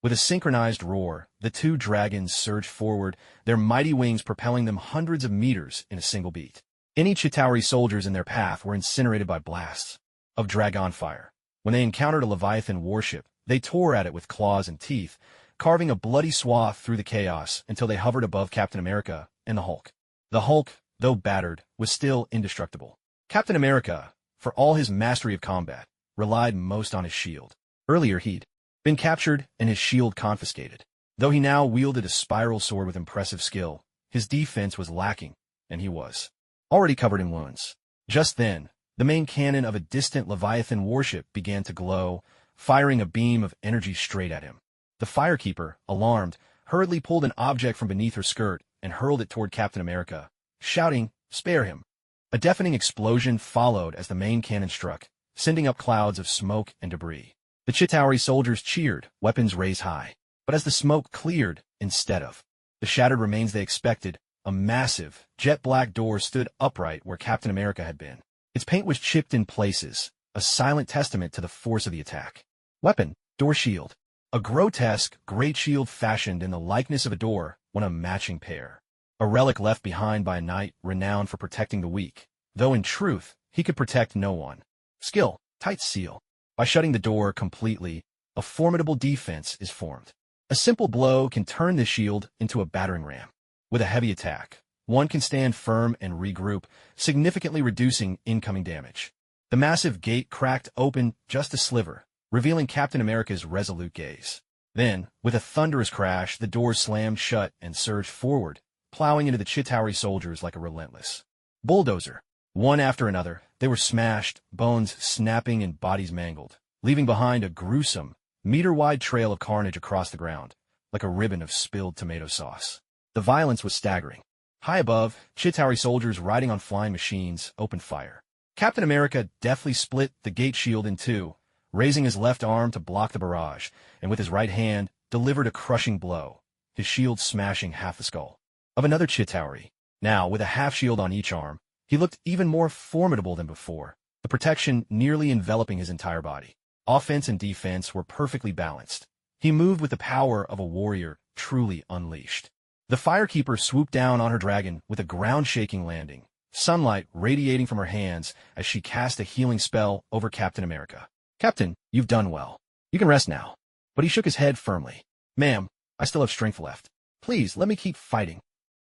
With a synchronized roar, the two dragons surged forward, their mighty wings propelling them hundreds of meters in a single beat. Any Chitauri soldiers in their path were incinerated by blasts of dragon fire. When they encountered a Leviathan warship, they tore at it with claws and teeth, carving a bloody swath through the chaos until they hovered above Captain America and the Hulk. The Hulk, though battered, was still indestructible. Captain America, for all his mastery of combat, relied most on his shield. Earlier he'd been captured and his shield confiscated. Though he now wielded a spiral sword with impressive skill, his defense was lacking, and he was already covered in wounds. Just then, the main cannon of a distant Leviathan warship began to glow, firing a beam of energy straight at him. The Firekeeper, alarmed, hurriedly pulled an object from beneath her skirt and hurled it toward Captain America, shouting, "Spare him!" A deafening explosion followed as the main cannon struck, sending up clouds of smoke and debris. The Chitauri soldiers cheered, weapons raised high. But as the smoke cleared, instead of the shattered remains they expected, a massive, jet-black door stood upright where Captain America had been. Its paint was chipped in places, a silent testament to the force of the attack. Weapon, door shield. A grotesque, great shield fashioned in the likeness of a door, won a matching pair. A relic left behind by a knight renowned for protecting the weak, though in truth, he could protect no one. Skill, tight seal. By shutting the door completely, a formidable defense is formed. A simple blow can turn this shield into a battering ram. With a heavy attack, one can stand firm and regroup, significantly reducing incoming damage. The massive gate cracked open just a sliver, revealing Captain America's resolute gaze. Then, with a thunderous crash, the door slammed shut and surged forward, plowing into the Chitauri soldiers like a relentless bulldozer. One after another, they were smashed, bones snapping and bodies mangled, leaving behind a gruesome, meter-wide trail of carnage across the ground, like a ribbon of spilled tomato sauce. The violence was staggering. High above, Chitauri soldiers riding on flying machines opened fire. Captain America deftly split the gate shield in two, raising his left arm to block the barrage, and with his right hand, delivered a crushing blow, his shield smashing half the skull of another Chitauri. Now, with a half-shield on each arm, he looked even more formidable than before, the protection nearly enveloping his entire body. Offense and defense were perfectly balanced. He moved with the power of a warrior truly unleashed. The Firekeeper swooped down on her dragon with a ground-shaking landing, sunlight radiating from her hands as she cast a healing spell over Captain America. "Captain, you've done well. You can rest now." But he shook his head firmly. "Ma'am, I still have strength left. Please, let me keep fighting."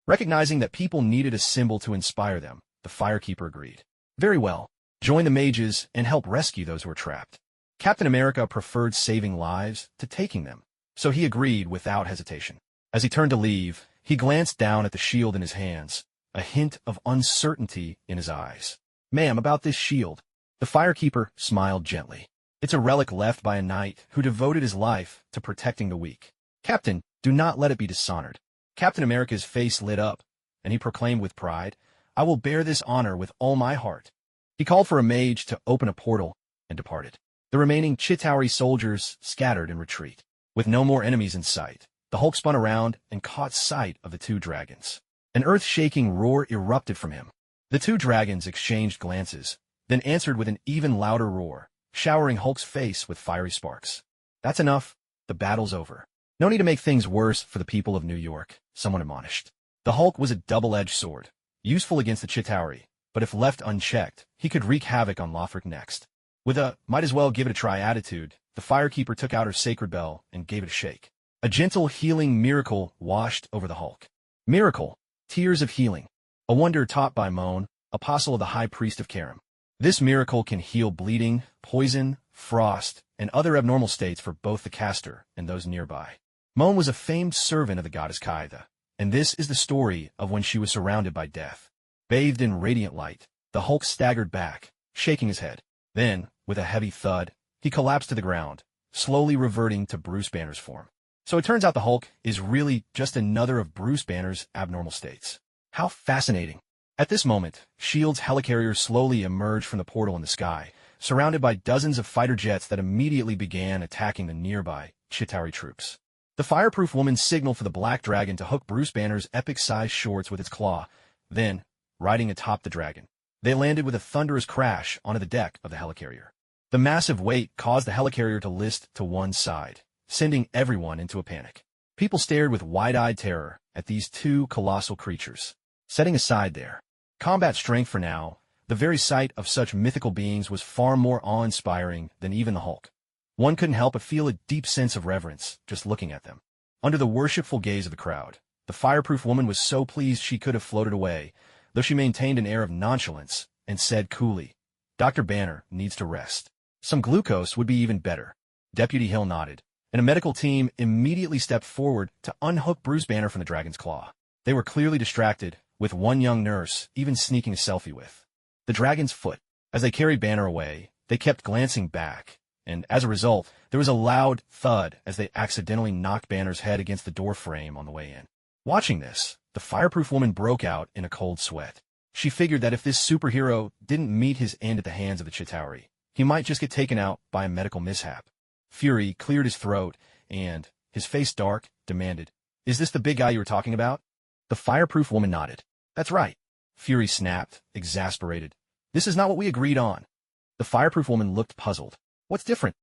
Recognizing that people needed a symbol to inspire them, the Firekeeper agreed. "Very well. Join the mages and help rescue those who are trapped." Captain America preferred saving lives to taking them, so he agreed without hesitation. As he turned to leave, he glanced down at the shield in his hands, a hint of uncertainty in his eyes. "Ma'am, about this shield." The Firekeeper smiled gently. "It's a relic left by a knight who devoted his life to protecting the weak. Captain, do not let it be dishonored." Captain America's face lit up, and he proclaimed with pride, "I will bear this honor with all my heart." He called for a mage to open a portal and departed. The remaining Chitauri soldiers scattered in retreat. With no more enemies in sight, the Hulk spun around and caught sight of the two dragons. An earth-shaking roar erupted from him. The two dragons exchanged glances, then answered with an even louder roar, showering Hulk's face with fiery sparks. "That's enough. The battle's over. No need to make things worse for the people of New York," someone admonished. The Hulk was a double-edged sword, useful against the Chitauri, but if left unchecked, he could wreak havoc on Lothric next. With a might-as-well-give-it-a-try attitude, the Firekeeper took out her sacred bell and gave it a shake. A gentle healing miracle washed over the Hulk. Miracle, tears of healing. A wonder taught by Moan, apostle of the High Priest of Karam. This miracle can heal bleeding, poison, frost, and other abnormal states for both the caster and those nearby. Mon was a famed servant of the goddess Kaida, and this is the story of when she was surrounded by death. Bathed in radiant light, the Hulk staggered back, shaking his head. Then, with a heavy thud, he collapsed to the ground, slowly reverting to Bruce Banner's form. So it turns out the Hulk is really just another of Bruce Banner's abnormal states. How fascinating. At this moment, S.H.I.E.L.D.'s helicarrier slowly emerged from the portal in the sky, surrounded by dozens of fighter jets that immediately began attacking the nearby Chitauri troops. The fireproof woman signaled for the Black Dragon to hook Bruce Banner's epic-sized shorts with its claw. Then, riding atop the dragon, they landed with a thunderous crash onto the deck of the helicarrier. The massive weight caused the helicarrier to list to one side, sending everyone into a panic. People stared with wide-eyed terror at these two colossal creatures. Setting aside their combat strength for now, the very sight of such mythical beings was far more awe-inspiring than even the Hulk. One couldn't help but feel a deep sense of reverence just looking at them. Under the worshipful gaze of the crowd, the fireproof woman was so pleased she could have floated away, though she maintained an air of nonchalance and said coolly, "Dr. Banner needs to rest. Some glucose would be even better." Deputy Hill nodded, and a medical team immediately stepped forward to unhook Bruce Banner from the dragon's claw. They were clearly distracted, with one young nurse even sneaking a selfie with the dragon's foot. As they carried Banner away, they kept glancing back, and as a result, there was a loud thud as they accidentally knocked Banner's head against the door frame on the way in. Watching this, the fireproof woman broke out in a cold sweat. She figured that if this superhero didn't meet his end at the hands of the Chitauri, he might just get taken out by a medical mishap. Fury cleared his throat and, his face dark, demanded, "Is this the big guy you were talking about?" The fireproof woman nodded. "That's right." Fury snapped, exasperated. "This is not what we agreed on." The fireproof woman looked puzzled. "What's different?"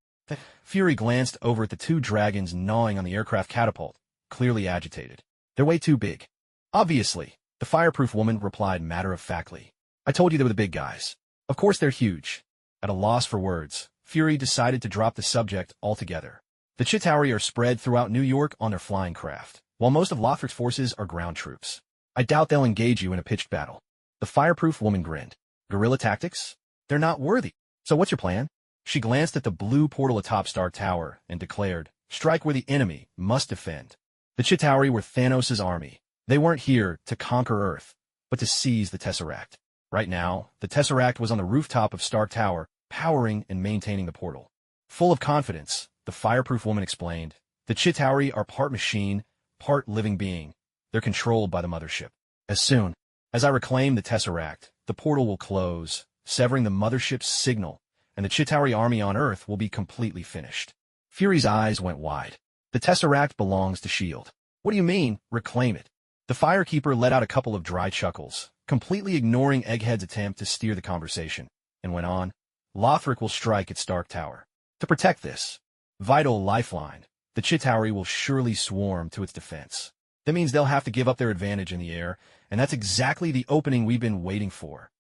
Fury glanced over at the two dragons gnawing on the aircraft catapult, clearly agitated. "They're way too big." "Obviously," the fireproof woman replied matter-of-factly. "I told you they were the big guys. Of course they're huge." At a loss for words, Fury decided to drop the subject altogether. The Chitauri are spread throughout New York on their flying craft, while most of Lothric's forces are ground troops. "I doubt they'll engage you in a pitched battle." The fireproof woman grinned. "Guerrilla tactics? They're not worthy. So what's your plan?" She glanced at the blue portal atop Stark Tower and declared, "Strike where the enemy must defend." The Chitauri were Thanos' army. They weren't here to conquer Earth, but to seize the Tesseract. Right now, the Tesseract was on the rooftop of Stark Tower, powering and maintaining the portal. Full of confidence, the fireproof woman explained, "The Chitauri are part machine, part living being. They're controlled by the mothership. As soon as I reclaim the Tesseract, the portal will close, severing the mothership's signal, and the Chitauri army on Earth will be completely finished." Fury's eyes went wide. "The Tesseract belongs to S.H.I.E.L.D. What do you mean, reclaim it?" The Firekeeper let out a couple of dry chuckles, completely ignoring Egghead's attempt to steer the conversation, and went on, "Lothric will strike at Stark Tower. To protect this vital lifeline, the Chitauri will surely swarm to its defense. That means they'll have to give up their advantage in the air, and that's exactly the opening we've been waiting for."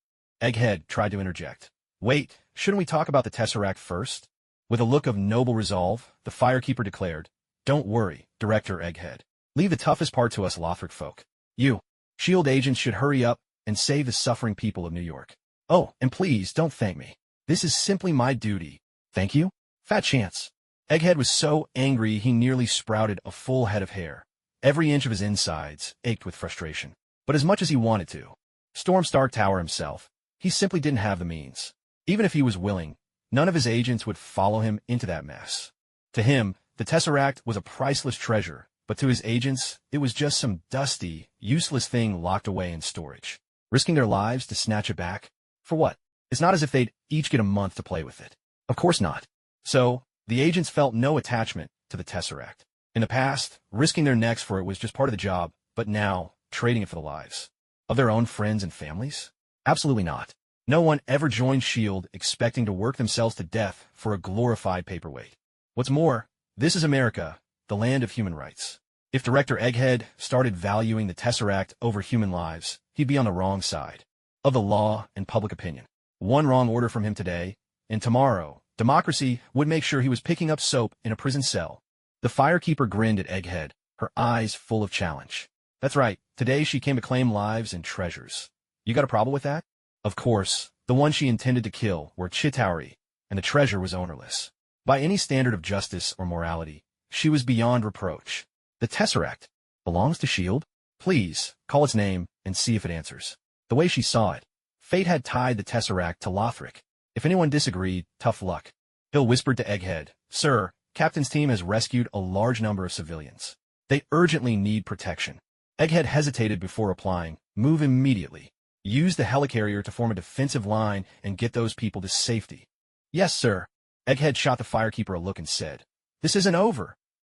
Egghead tried to interject. "Wait, shouldn't we talk about the Tesseract first?" With a look of noble resolve, the Firekeeper declared, "Don't worry, Director Egghead. Leave the toughest part to us Lothric folk. You, S.H.I.E.L.D. agents should hurry up and save the suffering people of New York. Oh, and please don't thank me. This is simply my duty." "Thank you? Fat chance." Egghead was so angry he nearly sprouted a full head of hair. Every inch of his insides ached with frustration. But as much as he wanted to storm Stark Tower himself, he simply didn't have the means. Even if he was willing, none of his agents would follow him into that mess. To him, the Tesseract was a priceless treasure, but to his agents, it was just some dusty, useless thing locked away in storage. Risking their lives to snatch it back? For what? It's not as if they'd each get a month to play with it. Of course not. So, the agents felt no attachment to the Tesseract. In the past, risking their necks for it was just part of the job, but now, trading it for the lives of their own friends and families? Absolutely not. No one ever joined S.H.I.E.L.D. expecting to work themselves to death for a glorified paperweight. What's more, this is America, the land of human rights. If Director Egghead started valuing the Tesseract over human lives, he'd be on the wrong side of the law and public opinion. One wrong order from him today, and tomorrow, democracy would make sure he was picking up soap in a prison cell. The Firekeeper grinned at Egghead, her eyes full of challenge. "That's right, today she came to claim lives and treasures. You got a problem with that?" Of course, The one she intended to kill were Chitauri, and the treasure was ownerless. By any standard of justice or morality, she was beyond reproach. The Tesseract belongs to S.H.I.E.L.D.? Please, call its name and see if it answers. The way she saw it, fate had tied the Tesseract to Lothric. If anyone disagreed, tough luck. Hill whispered to Egghead, "Sir, Captain's team has rescued a large number of civilians. They urgently need protection." Egghead hesitated before replying, "Move immediately. Use the helicarrier to form a defensive line and get those people to safety." "Yes, sir." Egghead shot the firekeeper a look and said, "This isn't over."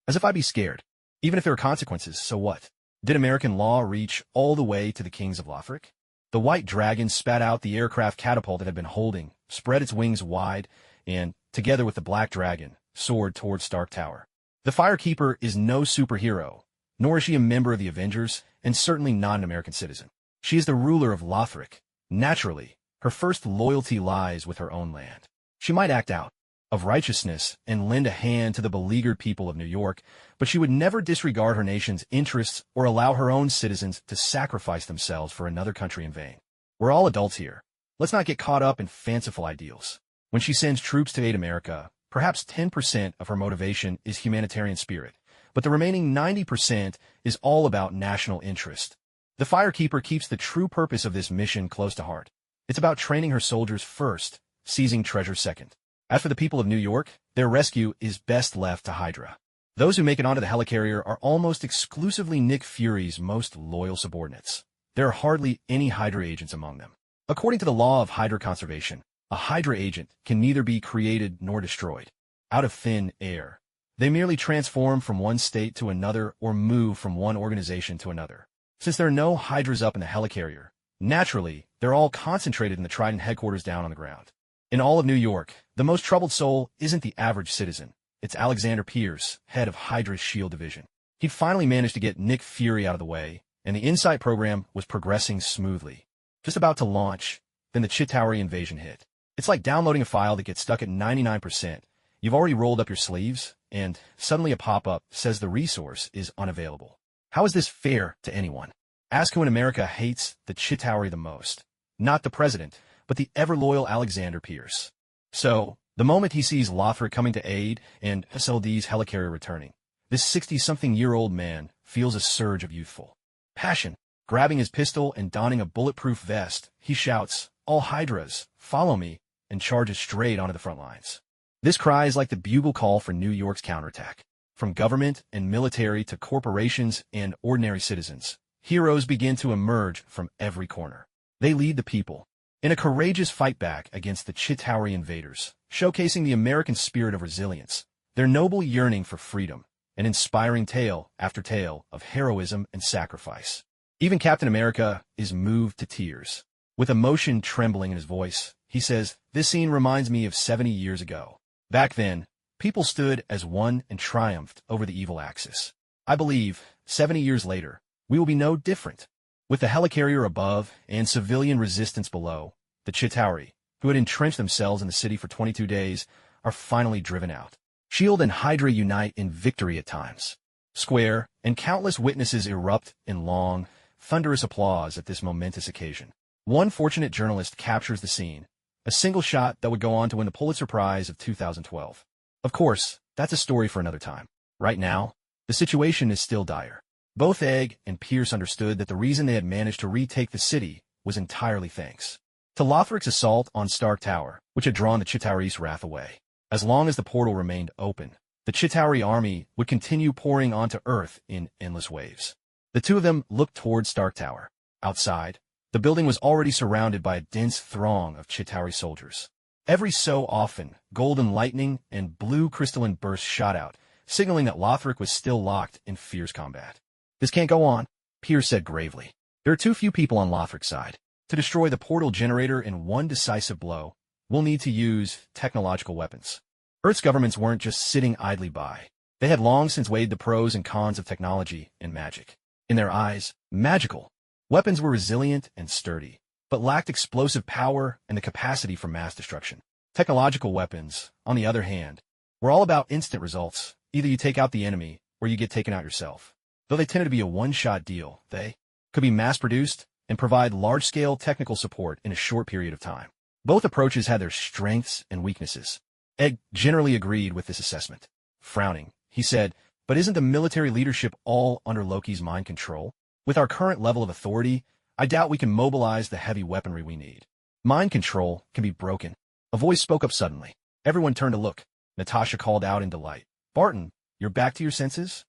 As if I'd be scared. Even if there are consequences, so what? Did American law reach all the way to the kings of Lothric? The white dragon spat out the aircraft catapult it had been holding, spread its wings wide, and, together with the black dragon, soared towards Stark Tower. The firekeeper is no superhero, nor is she a member of the Avengers, and certainly not an American citizen. She is the ruler of Lothric. Naturally, her first loyalty lies with her own land. She might act out of righteousness and lend a hand to the beleaguered people of New York, but she would never disregard her nation's interests or allow her own citizens to sacrifice themselves for another country in vain. We're all adults here. Let's not get caught up in fanciful ideals. When she sends troops to aid America, perhaps 10% of her motivation is humanitarian spirit, but the remaining 90% is all about national interest. The firekeeper keeps the true purpose of this mission close to heart. It's about training her soldiers first, seizing treasure second. As for the people of New York, their rescue is best left to Hydra. Those who make it onto the helicarrier are almost exclusively Nick Fury's most loyal subordinates. There are hardly any Hydra agents among them. According to the law of Hydra conservation, a Hydra agent can neither be created nor destroyed. Out of thin air. They merely transform from one state to another or move from one organization to another. Since there are no Hydras up in the helicarrier, naturally, they're all concentrated in the Trident headquarters down on the ground. In all of New York, the most troubled soul isn't the average citizen. It's Alexander Pierce, head of Hydra's S.H.I.E.L.D. division. He'd finally managed to get Nick Fury out of the way, and the Insight program was progressing smoothly. Just about to launch, then the Chitauri invasion hit. It's like downloading a file that gets stuck at 99%. You've already rolled up your sleeves, and suddenly a pop-up says the resource is unavailable. How is this fair to anyone? Ask who in America hates the Chitauri the most. Not the president, but the ever-loyal Alexander Pierce. So, the moment he sees Lothric coming to aid and SLD's helicarrier returning, this 60-something-year-old man feels a surge of youthful passion. Grabbing his pistol and donning a bulletproof vest, he shouts, "All Hydras, follow me," and charges straight onto the front lines. This cry is like the bugle call for New York's counterattack. From government and military to corporations and ordinary citizens, heroes begin to emerge from every corner. They lead the people in a courageous fight back against the Chitauri invaders, showcasing the American spirit of resilience, their noble yearning for freedom, an inspiring tale after tale of heroism and sacrifice. Even Captain America is moved to tears. With emotion trembling in his voice, he says, "This scene reminds me of 70 years ago. Back then, people stood as one and triumphed over the evil Axis. I believe, 70 years later, we will be no different." With the helicarrier above and civilian resistance below, the Chitauri, who had entrenched themselves in the city for 22 days, are finally driven out. S.H.I.E.L.D. and Hydra unite in victory at times. Square and countless witnesses erupt in long, thunderous applause at this momentous occasion. One fortunate journalist captures the scene, a single shot that would go on to win the Pulitzer Prize of 2012. Of course, that's a story for another time. Right now, the situation is still dire. Both Egg and Pierce understood that the reason they had managed to retake the city was entirely thanks to Lothric's assault on Stark Tower, which had drawn the Chitauri's wrath away. As long as the portal remained open, the Chitauri army would continue pouring onto Earth in endless waves. The two of them looked toward Stark Tower. Outside, the building was already surrounded by a dense throng of Chitauri soldiers. Every so often, golden lightning and blue crystalline bursts shot out, signaling that Lothric was still locked in fierce combat. "This can't go on," Pierce said gravely. "There are too few people on Lothric's side. To destroy the portal generator in one decisive blow, we'll need to use technological weapons." Earth's governments weren't just sitting idly by. They had long since weighed the pros and cons of technology and magic. In their eyes, magical weapons were resilient and sturdy, but lacked explosive power and the capacity for mass destruction. Technological weapons, on the other hand, were all about instant results. Either you take out the enemy, or you get taken out yourself. Though they tended to be a one-shot deal, they could be mass-produced and provide large-scale technical support in a short period of time. Both approaches had their strengths and weaknesses. Egg generally agreed with this assessment. Frowning, he said, but isn't the military leadership all under Loki's mind control? With our current level of authority, I doubt we can mobilize the heavy weaponry we need. Mind control can be broken. A voice spoke up suddenly. Everyone turned to look. Natasha called out in delight. Barton, you're back to your senses?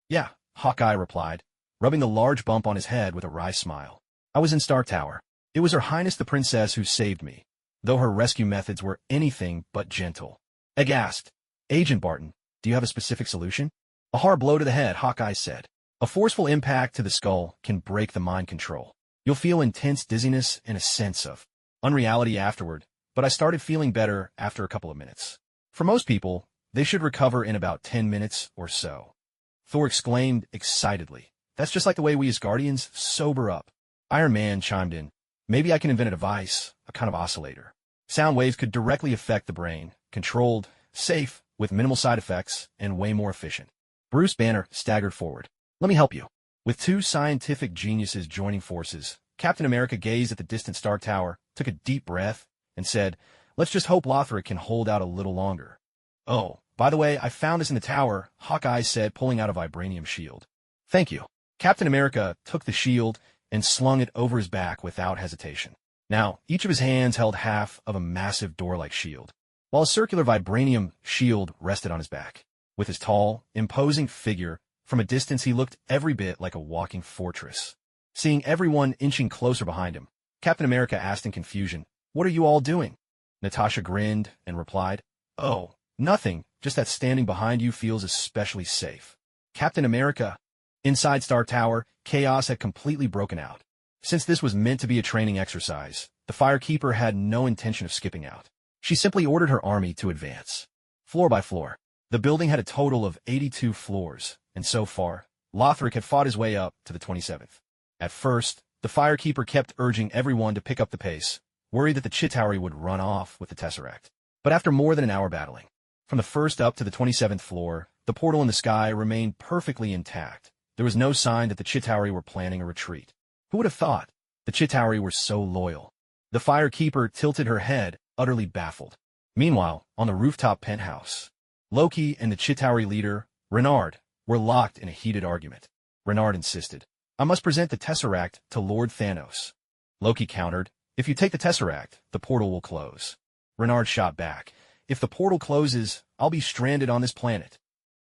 Yeah, Hawkeye replied, rubbing the large bump on his head with a wry smile. I was in Star Tower. It was Her Highness the Princess who saved me, though her rescue methods were anything but gentle. Egg asked, Agent Barton, do you have a specific solution? A hard blow to the head, Hawkeye said. A forceful impact to the skull can break the mind control. You'll feel intense dizziness and a sense of unreality afterward, but I started feeling better after a couple of minutes. For most people, they should recover in about 10 minutes or so. Thor exclaimed excitedly. That's just like the way we as Guardians sober up. Iron Man chimed in. Maybe I can invent a device, a kind of oscillator. Sound waves could directly affect the brain, controlled, safe, with minimal side effects, and way more efficient. Bruce Banner staggered forward. Let me help you. With two scientific geniuses joining forces, Captain America gazed at the distant Star Tower, took a deep breath, and said, let's just hope Lothric can hold out a little longer. Oh, by the way, I found this in the tower, Hawkeye said, pulling out a vibranium shield. Thank you. Captain America took the shield and slung it over his back without hesitation. Now, each of his hands held half of a massive door-like shield, while a circular vibranium shield rested on his back. With his tall, imposing figure, from a distance he looked every bit like a walking fortress. Seeing everyone inching closer behind him, Captain America asked in confusion, What are you all doing? Natasha grinned and replied, Oh, nothing, just that standing behind you feels especially safe. Captain America. Inside Star Tower, chaos had completely broken out. Since this was meant to be a training exercise, the Firekeeper had no intention of skipping out. She simply ordered her army to advance. Floor by floor, the building had a total of 82 floors, and so far, Lothric had fought his way up to the 27th. At first, the Firekeeper kept urging everyone to pick up the pace, worried that the Chitauri would run off with the Tesseract. But after more than an hour battling, from the first up to the 27th floor, the portal in the sky remained perfectly intact. There was no sign that the Chitauri were planning a retreat. Who would have thought? The Chitauri were so loyal. The Firekeeper tilted her head, utterly baffled. Meanwhile, on the rooftop penthouse, Loki and the Chitauri leader, Renard, were locked in a heated argument. Renard insisted, I must present the Tesseract to Lord Thanos. Loki countered, if you take the Tesseract, the portal will close. Renard shot back, if the portal closes, I'll be stranded on this planet.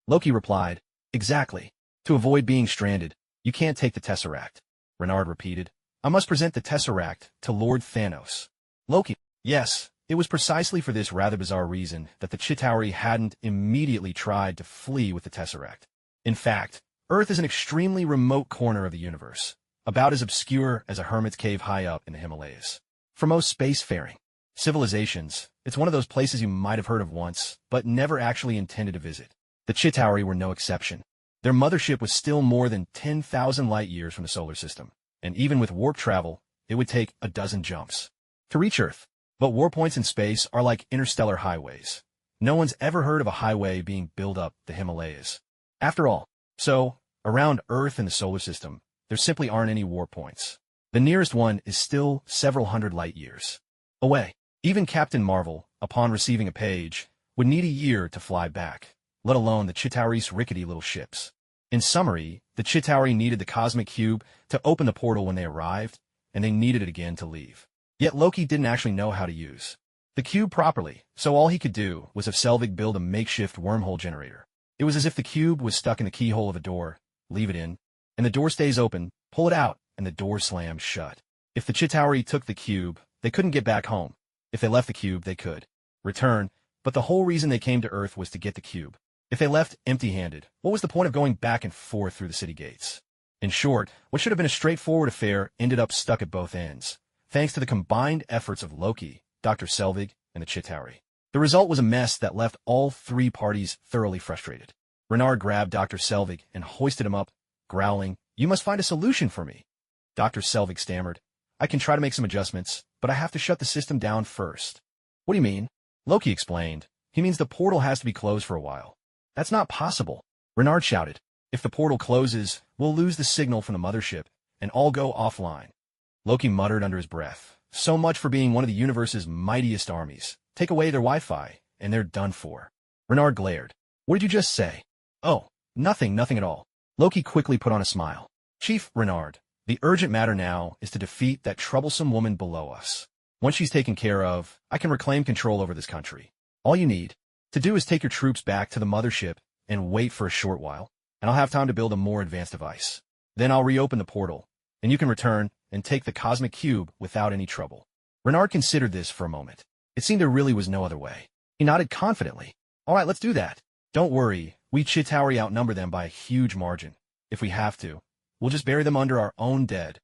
Loki replied, exactly. To avoid being stranded, you can't take the Tesseract. Renard repeated, I must present the Tesseract to Lord Thanos. Loki, yes, it was precisely for this rather bizarre reason that the Chitauri hadn't immediately tried to flee with the Tesseract. In fact, Earth is an extremely remote corner of the universe, about as obscure as a hermit's cave high up in the Himalayas. For most spacefaring civilizations, it's one of those places you might have heard of once, but never actually intended to visit. The Chitauri were no exception. Their mothership was still more than 10,000 light-years from the solar system, and even with warp travel, it would take a dozen jumps to reach Earth. But warp points in space are like interstellar highways. No one's ever heard of a highway being built up the Himalayas. After all, so, around Earth and the solar system, there simply aren't any warp points. The nearest one is still several hundred light-years away. Even Captain Marvel, upon receiving a page, would need a year to fly back, let alone the Chitauri's rickety little ships. In summary, the Chitauri needed the cosmic cube to open the portal when they arrived, and they needed it again to leave. Yet Loki didn't actually know how to use the cube properly, so all he could do was have Selvig build a makeshift wormhole generator. It was as if the cube was stuck in the keyhole of a door, leave it in, and the door stays open, pull it out, and the door slams shut. If the Chitauri took the cube, they couldn't get back home. If they left the cube, they could return, but the whole reason they came to Earth was to get the cube. If they left empty-handed, what was the point of going back and forth through the city gates? In short, what should have been a straightforward affair ended up stuck at both ends, thanks to the combined efforts of Loki, Dr. Selvig, and the Chitauri. The result was a mess that left all three parties thoroughly frustrated. Renard grabbed Dr. Selvig and hoisted him up, growling, You must find a solution for me. Dr. Selvig stammered, I can try to make some adjustments, but I have to shut the system down first. What do you mean? Loki explained, He means the portal has to be closed for a while. That's not possible. Renard shouted, If the portal closes, we'll lose the signal from the mothership, and all go offline. Loki muttered under his breath, So much for being one of the universe's mightiest armies. Take away their Wi-Fi, and they're done for. Renard glared. What did you just say? Oh, nothing at all. Loki quickly put on a smile. Chief Renard, the urgent matter now is to defeat that troublesome woman below us. Once she's taken care of, I can reclaim control over this country. All you need to do is take your troops back to the mothership and wait for a short while, and I'll have time to build a more advanced device. Then I'll reopen the portal, and you can return and take the cosmic cube without any trouble. Renard considered this for a moment. It seemed there really was no other way. He nodded confidently. All right, let's do that. Don't worry, we Chitauri outnumber them by a huge margin. If we have to, we'll just bury them under our own dead.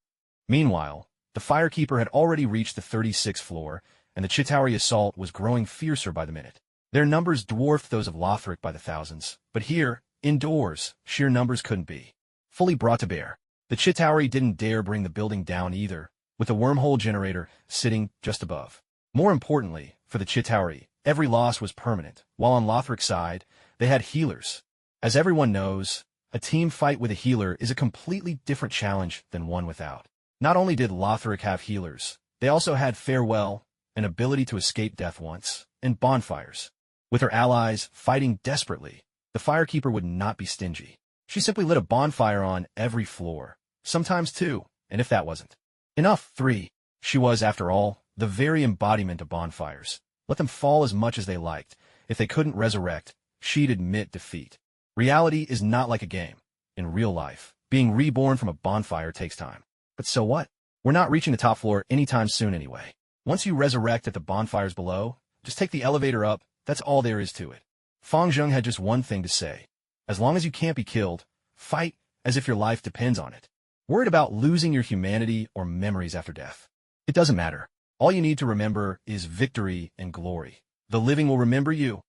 Meanwhile, the Firekeeper had already reached the 36th floor, and the Chitauri assault was growing fiercer by the minute. Their numbers dwarfed those of Lothric by the thousands, but here, indoors, sheer numbers couldn't be fully brought to bear. The Chitauri didn't dare bring the building down either, with a wormhole generator sitting just above. More importantly, for the Chitauri, every loss was permanent, while on Lothric's side, they had healers. As everyone knows, a team fight with a healer is a completely different challenge than one without. Not only did Lothric have healers, they also had Farewell, an ability to escape death once, and bonfires. With her allies fighting desperately, the Firekeeper would not be stingy. She simply lit a bonfire on every floor, sometimes two, and if that wasn't enough, three. She was, after all, the very embodiment of bonfires. Let them fall as much as they liked. If they couldn't resurrect, she'd admit defeat. Reality is not like a game. In real life, being reborn from a bonfire takes time. But so what? We're not reaching the top floor anytime soon anyway. Once you resurrect at the bonfires below, just take the elevator up. That's all there is to it. Fang Zheng had just one thing to say. As long as you can't be killed, fight as if your life depends on it. Worried about losing your humanity or memories after death? It doesn't matter. All you need to remember is victory and glory. The living will remember you.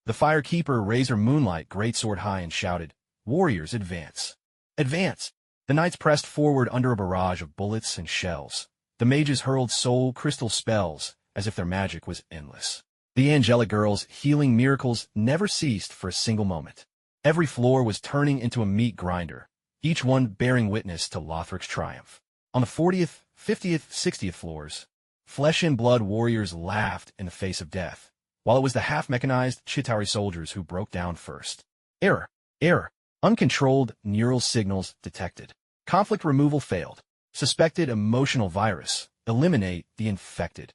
The Firekeeper raised her moonlight greatsword high and shouted, Warriors, advance! Advance! The knights pressed forward under a barrage of bullets and shells. The mages hurled soul crystal spells as if their magic was endless. The angelic girls' healing miracles never ceased for a single moment. Every floor was turning into a meat grinder, each one bearing witness to Lothric's triumph. On the 40th, 50th, 60th floors, flesh and blood warriors laughed in the face of death, while it was the half-mechanized Chitauri soldiers who broke down first. Error. Uncontrolled neural signals detected. Conflict removal failed. Suspected emotional virus. Eliminate the infected.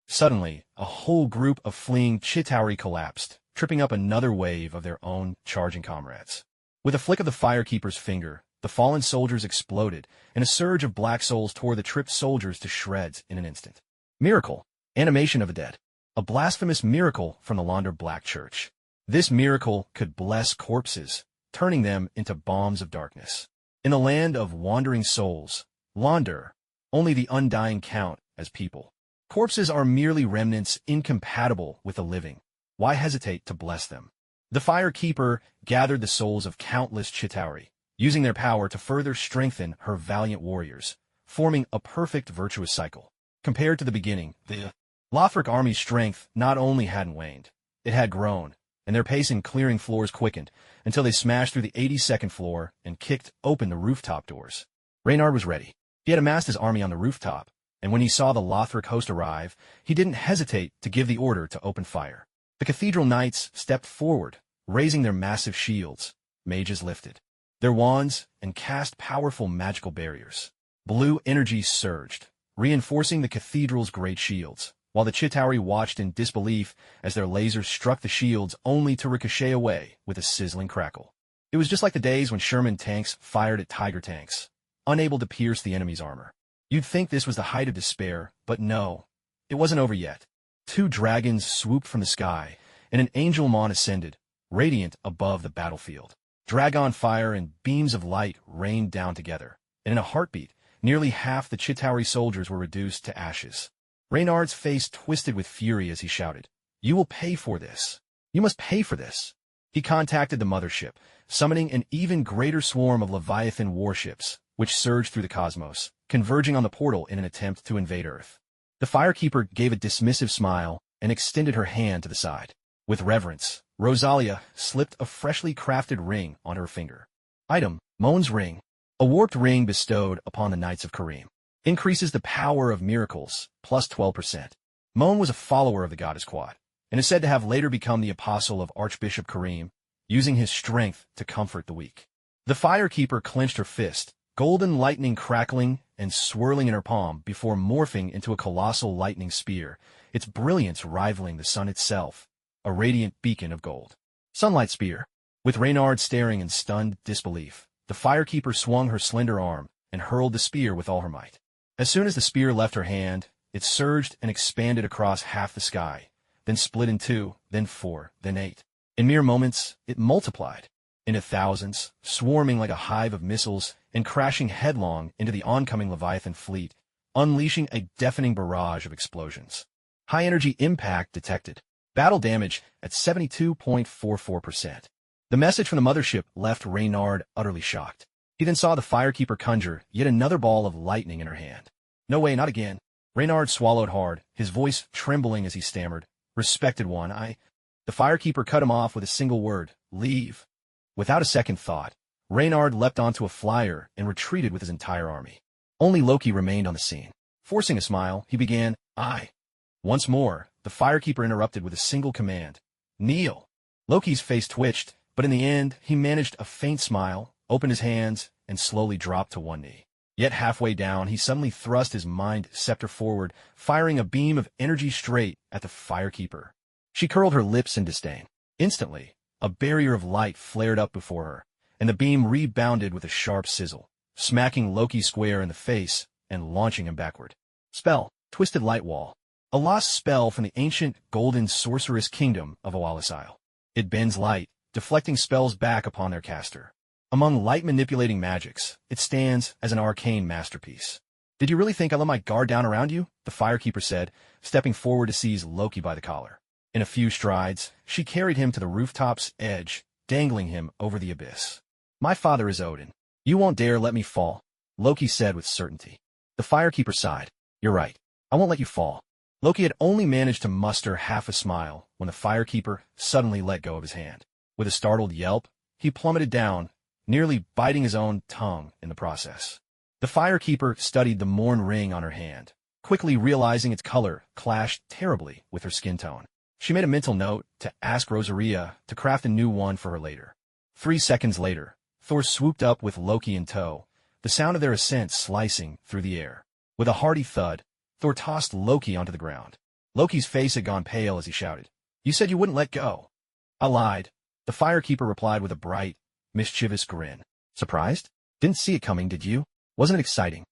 Suddenly, a whole group of fleeing Chitauri collapsed, tripping up another wave of their own charging comrades. With a flick of the Firekeeper's finger, the fallen soldiers exploded, and a surge of black souls tore the tripped soldiers to shreds in an instant. Miracle. Animation of the dead. A blasphemous miracle from the Launder Black Church. This miracle could bless corpses, turning them into bombs of darkness. In the land of wandering souls, Launder, only the undying count as people. Corpses are merely remnants incompatible with the living. Why hesitate to bless them? The Firekeeper gathered the souls of countless Chitauri, using their power to further strengthen her valiant warriors, forming a perfect virtuous cycle. Compared to the beginning, the Lothric army's strength not only hadn't waned, it had grown, and their pace in clearing floors quickened until they smashed through the 82nd floor and kicked open the rooftop doors. Reynard was ready. He had amassed his army on the rooftop, and when he saw the Lothric host arrive, he didn't hesitate to give the order to open fire. The cathedral knights stepped forward, raising their massive shields. Mages lifted their wands and cast powerful magical barriers. Blue energy surged, reinforcing the cathedral's great shields, while the Chitauri watched in disbelief as their lasers struck the shields only to ricochet away with a sizzling crackle. It was just like the days when Sherman tanks fired at Tiger tanks, unable to pierce the enemy's armor. You'd think this was the height of despair, but no, it wasn't over yet. Two dragons swooped from the sky, and an angel mon ascended, radiant above the battlefield. Dragon fire and beams of light rained down together, and in a heartbeat, nearly half the Chitauri soldiers were reduced to ashes. Reynard's face twisted with fury as he shouted, You will pay for this. You must pay for this. He contacted the mothership, summoning an even greater swarm of Leviathan warships, which surged through the cosmos, converging on the portal in an attempt to invade Earth. The Firekeeper gave a dismissive smile and extended her hand to the side. With reverence, Rosalia slipped a freshly crafted ring on her finger. Item, Moan's ring. A warped ring bestowed upon the Knights of Kareem. Increases the power of miracles, plus 12%. Mon was a follower of the goddess Quad, and is said to have later become the apostle of Archbishop Kareem, using his strength to comfort the weak. The Firekeeper clenched her fist, golden lightning crackling and swirling in her palm before morphing into a colossal lightning spear, its brilliance rivaling the sun itself, a radiant beacon of gold. Sunlight Spear. With Reynard staring in stunned disbelief, the Firekeeper swung her slender arm and hurled the spear with all her might. As soon as the spear left her hand, it surged and expanded across half the sky, then split in 2, then 4, then 8. In mere moments, it multiplied into thousands, swarming like a hive of missiles and crashing headlong into the oncoming Leviathan fleet, unleashing a deafening barrage of explosions. High-energy impact detected. Battle damage at 72.44%. The message from the mothership left Reynard utterly shocked. He then saw the Firekeeper conjure yet another ball of lightning in her hand. No way, not again. Reynard swallowed hard, his voice trembling as he stammered. Respected one, The Firekeeper cut him off with a single word, leave. Without a second thought, Reynard leapt onto a flyer and retreated with his entire army. Only Loki remained on the scene. Forcing a smile, he began, Once more, the Firekeeper interrupted with a single command, kneel. Loki's face twitched, but in the end, he managed a faint smile, opened his hands, and slowly dropped to one knee. Yet halfway down, he suddenly thrust his mind scepter forward, firing a beam of energy straight at the Firekeeper. She curled her lips in disdain. Instantly, a barrier of light flared up before her, and the beam rebounded with a sharp sizzle, smacking Loki square in the face and launching him backward. Spell, Twisted Light Wall. A lost spell from the ancient golden sorceress kingdom of Awalisile. It bends light, deflecting spells back upon their caster. Among light-manipulating magics, it stands as an arcane masterpiece. Did you really think I let my guard down around you? The Firekeeper said, stepping forward to seize Loki by the collar. In a few strides, she carried him to the rooftop's edge, dangling him over the abyss. My father is Odin. You won't dare let me fall, Loki said with certainty. The Firekeeper sighed. You're right. I won't let you fall. Loki had only managed to muster half a smile when the Firekeeper suddenly let go of his hand. With a startled yelp, he plummeted down, nearly biting his own tongue in the process. The Firekeeper studied the Morn ring on her hand, quickly realizing its color clashed terribly with her skin tone. She made a mental note to ask Rosaria to craft a new one for her later. 3 seconds later, Thor swooped up with Loki in tow, the sound of their ascent slicing through the air. With a hearty thud, Thor tossed Loki onto the ground. Loki's face had gone pale as he shouted, You said you wouldn't let go. I lied. The Firekeeper replied with a bright, mischievous grin. Surprised? Didn't see it coming, did you? Wasn't it exciting?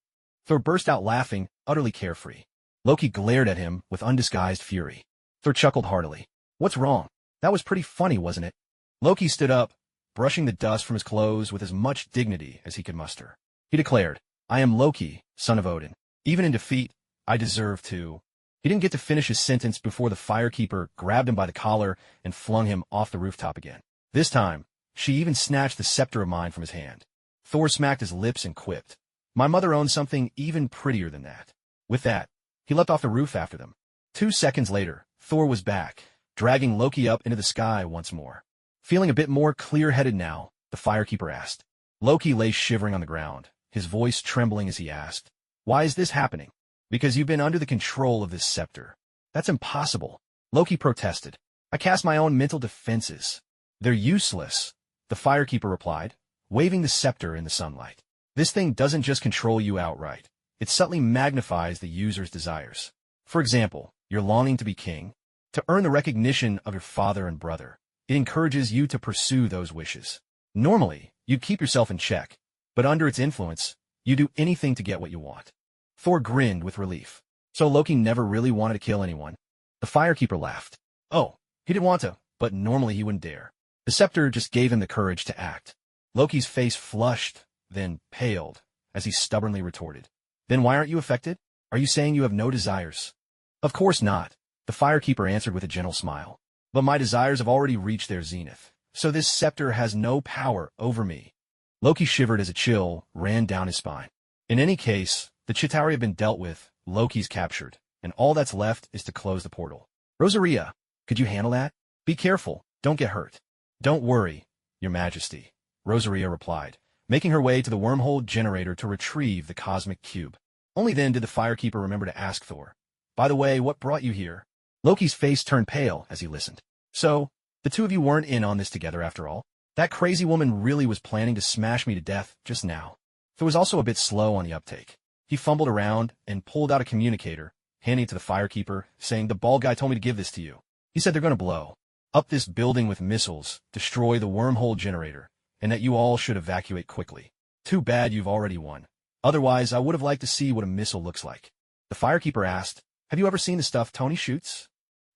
Thor burst out laughing, utterly carefree. Loki glared at him with undisguised fury. Thor chuckled heartily. What's wrong? That was pretty funny, wasn't it? Loki stood up, brushing the dust from his clothes with as much dignity as he could muster. He declared, I am Loki, son of Odin. Even in defeat, I deserve to. He didn't get to finish his sentence before the Firekeeper grabbed him by the collar and flung him off the rooftop again. This time, she even snatched the scepter of mine from his hand. Thor smacked his lips and quipped, My mother owns something even prettier than that. With that, he leapt off the roof after them. 2 seconds later, Thor was back, dragging Loki up into the sky once more. Feeling a bit more clear-headed now, the Firekeeper asked. Loki lay shivering on the ground, his voice trembling as he asked, Why is this happening? Because you've been under the control of this scepter. That's impossible. Loki protested. I cast my own mental defenses. They're useless, the Firekeeper replied, waving the scepter in the sunlight. This thing doesn't just control you outright. It subtly magnifies the user's desires. For example, you're longing to be king, to earn the recognition of your father and brother. It encourages you to pursue those wishes. Normally, you'd keep yourself in check, but under its influence, you do anything to get what you want. Thor grinned with relief. So Loki never really wanted to kill anyone. The Firekeeper laughed. Oh, he didn't want to, but normally he wouldn't dare. The scepter just gave him the courage to act. Loki's face flushed, then paled, as he stubbornly retorted. Then why aren't you affected? Are you saying you have no desires? Of course not, the Firekeeper answered with a gentle smile. But my desires have already reached their zenith, so this scepter has no power over me. Loki shivered as a chill ran down his spine. In any case, the Chitauri have been dealt with, Loki's captured, and all that's left is to close the portal. Rosaria, could you handle that? Be careful, don't get hurt. Don't worry, Your Majesty, Rosaria replied, making her way to the wormhole generator to retrieve the cosmic cube. Only then did the firekeeper remember to ask Thor, "By the way, what brought you here?" Loki's face turned pale as he listened. "So, the two of you weren't in on this together after all? That crazy woman really was planning to smash me to death just now." Thor was also a bit slow on the uptake. He fumbled around and pulled out a communicator, handing it to the firekeeper, saying, "The bald guy told me to give this to you. He said they're going to blow up this building with missiles, destroy the wormhole generator, and that you all should evacuate quickly. Too bad you've already won. Otherwise, I would have liked to see what a missile looks like." The firekeeper asked, "Have you ever seen the stuff Tony shoots?"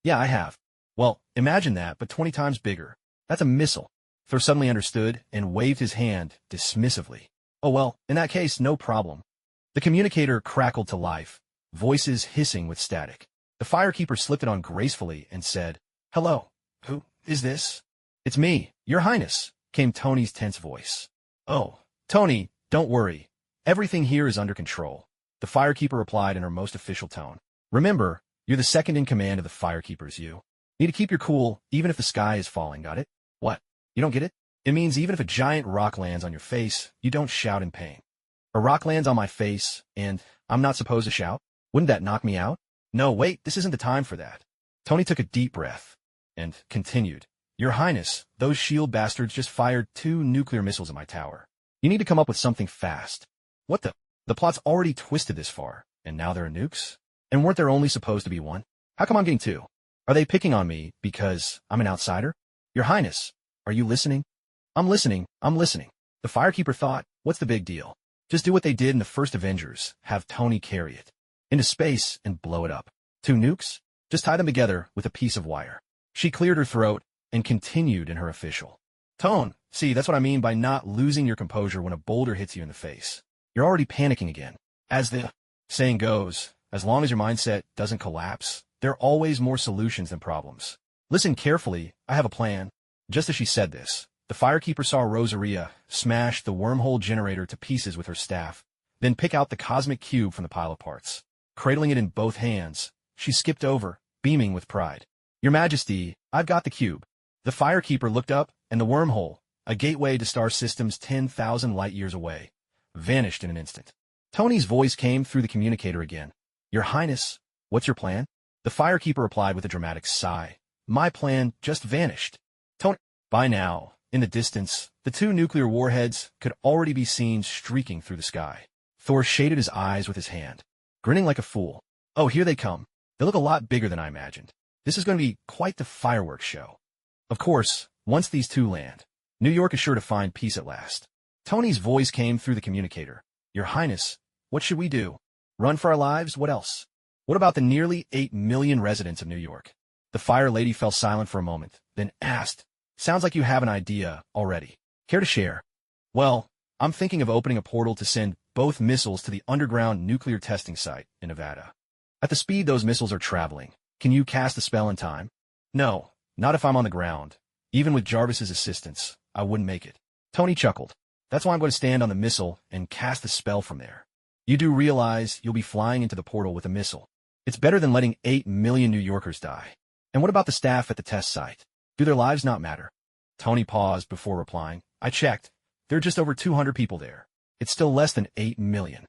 "Yeah, I have." "Well, imagine that, but 20 times bigger. That's a missile." Thor suddenly understood and waved his hand dismissively. "Oh well, in that case, no problem." The communicator crackled to life, voices hissing with static. The firekeeper slipped it on gracefully and said, "Hello. Who is this?" "It's me, Your Highness," came Tony's tense voice. "Oh, Tony, don't worry. Everything here is under control," the firekeeper replied in her most official tone. "Remember, you're the second in command of the firekeepers, you need to keep your cool even if the sky is falling, got it?" "What? You don't get it?" "It means even if a giant rock lands on your face, you don't shout in pain." "A rock lands on my face, and I'm not supposed to shout? Wouldn't that knock me out?" "No, wait, this isn't the time for that." Tony took a deep breath and continued, "Your Highness, those shield bastards just fired 2 nuclear missiles at my tower. You need to come up with something fast." "What the? The plot's already twisted this far, and now there are nukes? And weren't there only supposed to be 1? How come I'm getting 2? Are they picking on me because I'm an outsider?" "Your Highness, are you listening?" I'm listening. The firekeeper thought, what's the big deal? Just do what they did in the first Avengers, have Tony carry it into space and blow it up. 2 nukes? Just tie them together with a piece of wire. She cleared her throat and continued in her official tone. "See, that's what I mean by not losing your composure when a boulder hits you in the face. You're already panicking again. As the saying goes, as long as your mindset doesn't collapse, there are always more solutions than problems. Listen carefully, I have a plan." Just as she said this, the firekeeper saw Rosaria smash the wormhole generator to pieces with her staff, then pick out the cosmic cube from the pile of parts. Cradling it in both hands, she skipped over, beaming with pride. "Your Majesty, I've got the cube." The firekeeper looked up, and the wormhole, a gateway to star systems 10,000 light-years away, vanished in an instant. Tony's voice came through the communicator again. "Your Highness, what's your plan?" The firekeeper replied with a dramatic sigh. "My plan just vanished." Tony. By now, in the distance, the 2 nuclear warheads could already be seen streaking through the sky. Thor shaded his eyes with his hand, grinning like a fool. "Oh, here they come. They look a lot bigger than I imagined. This is going to be quite the fireworks show." Of course, once these 2 land, New York is sure to find peace at last. Tony's voice came through the communicator. "Your Highness, what should we do? Run for our lives? What else? What about the nearly 8 million residents of New York?" The fire lady fell silent for a moment, then asked, "Sounds like you have an idea already. Care to share?" "Well, I'm thinking of opening a portal to send both missiles to the underground nuclear testing site in Nevada. At the speed those missiles are traveling, can you cast a spell in time?" "No, not if I'm on the ground. Even with Jarvis's assistance, I wouldn't make it." Tony chuckled. "That's why I'm going to stand on the missile and cast the spell from there. You do realize you'll be flying into the portal with a missile. It's better than letting 8 million New Yorkers die. And what about the staff at the test site? Do their lives not matter?" Tony paused before replying. "I checked. There are just over 200 people there. It's still less than 8 million.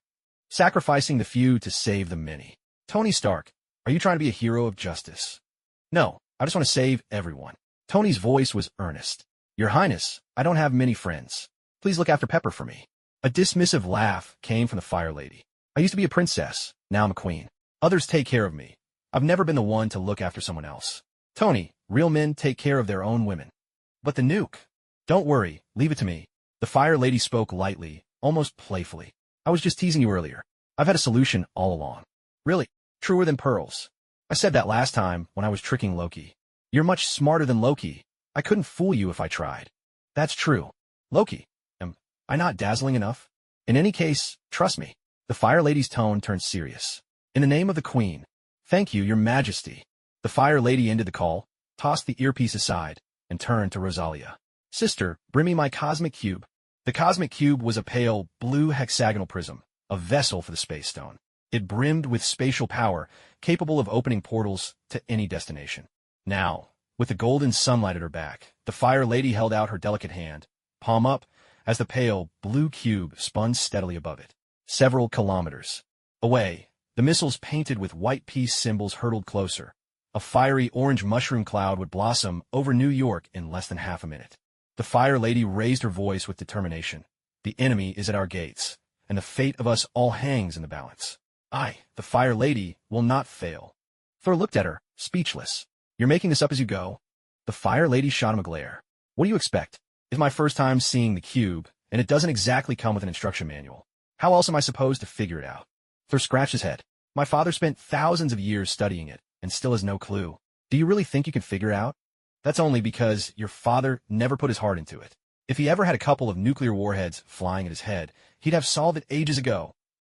Sacrificing the few to save the many." "Tony Stark, are you trying to be a hero of justice?" "No, I just want to save everyone." Tony's voice was earnest. "Your Highness, I don't have many friends. Please look after Pepper for me." A dismissive laugh came from the fire lady. "I used to be a princess. Now I'm a queen. Others take care of me. I've never been the one to look after someone else. Tony, real men take care of their own women." "But the nuke." "Don't worry. Leave it to me." The fire lady spoke lightly, almost playfully. "I was just teasing you earlier. I've had a solution all along." "Really? Truer than pearls." "I said that last time when I was tricking Loki. You're much smarter than Loki. I couldn't fool you if I tried." "That's true. Loki, am I not dazzling enough? In any case, trust me." The fire lady's tone turned serious. "In the name of the Queen, thank you, Your Majesty." The fire lady ended the call, tossed the earpiece aside, and turned to Rosalia. "Sister, bring me my cosmic cube." The cosmic cube was a pale, blue hexagonal prism, a vessel for the space stone. It brimmed with spatial power, capable of opening portals to any destination. Now, with the golden sunlight at her back, the fire lady held out her delicate hand, palm up, as the pale, blue cube spun steadily above it. Several kilometers. Away, the missiles painted with white peace symbols hurtled closer. A fiery orange mushroom cloud would blossom over New York in less than half a minute. The Fire Lady raised her voice with determination. The enemy is at our gates, and the fate of us all hangs in the balance. I, the Fire Lady, will not fail. Thor looked at her, speechless. You're making this up as you go? The Fire Lady shot him a glare. What do you expect? It's my first time seeing the cube, and it doesn't exactly come with an instruction manual. How else am I supposed to figure it out? Thor scratched his head. My father spent thousands of years studying it, and still has no clue. Do you really think you can figure it out? That's only because your father never put his heart into it. If he ever had a couple of nuclear warheads flying at his head, he'd have solved it ages ago.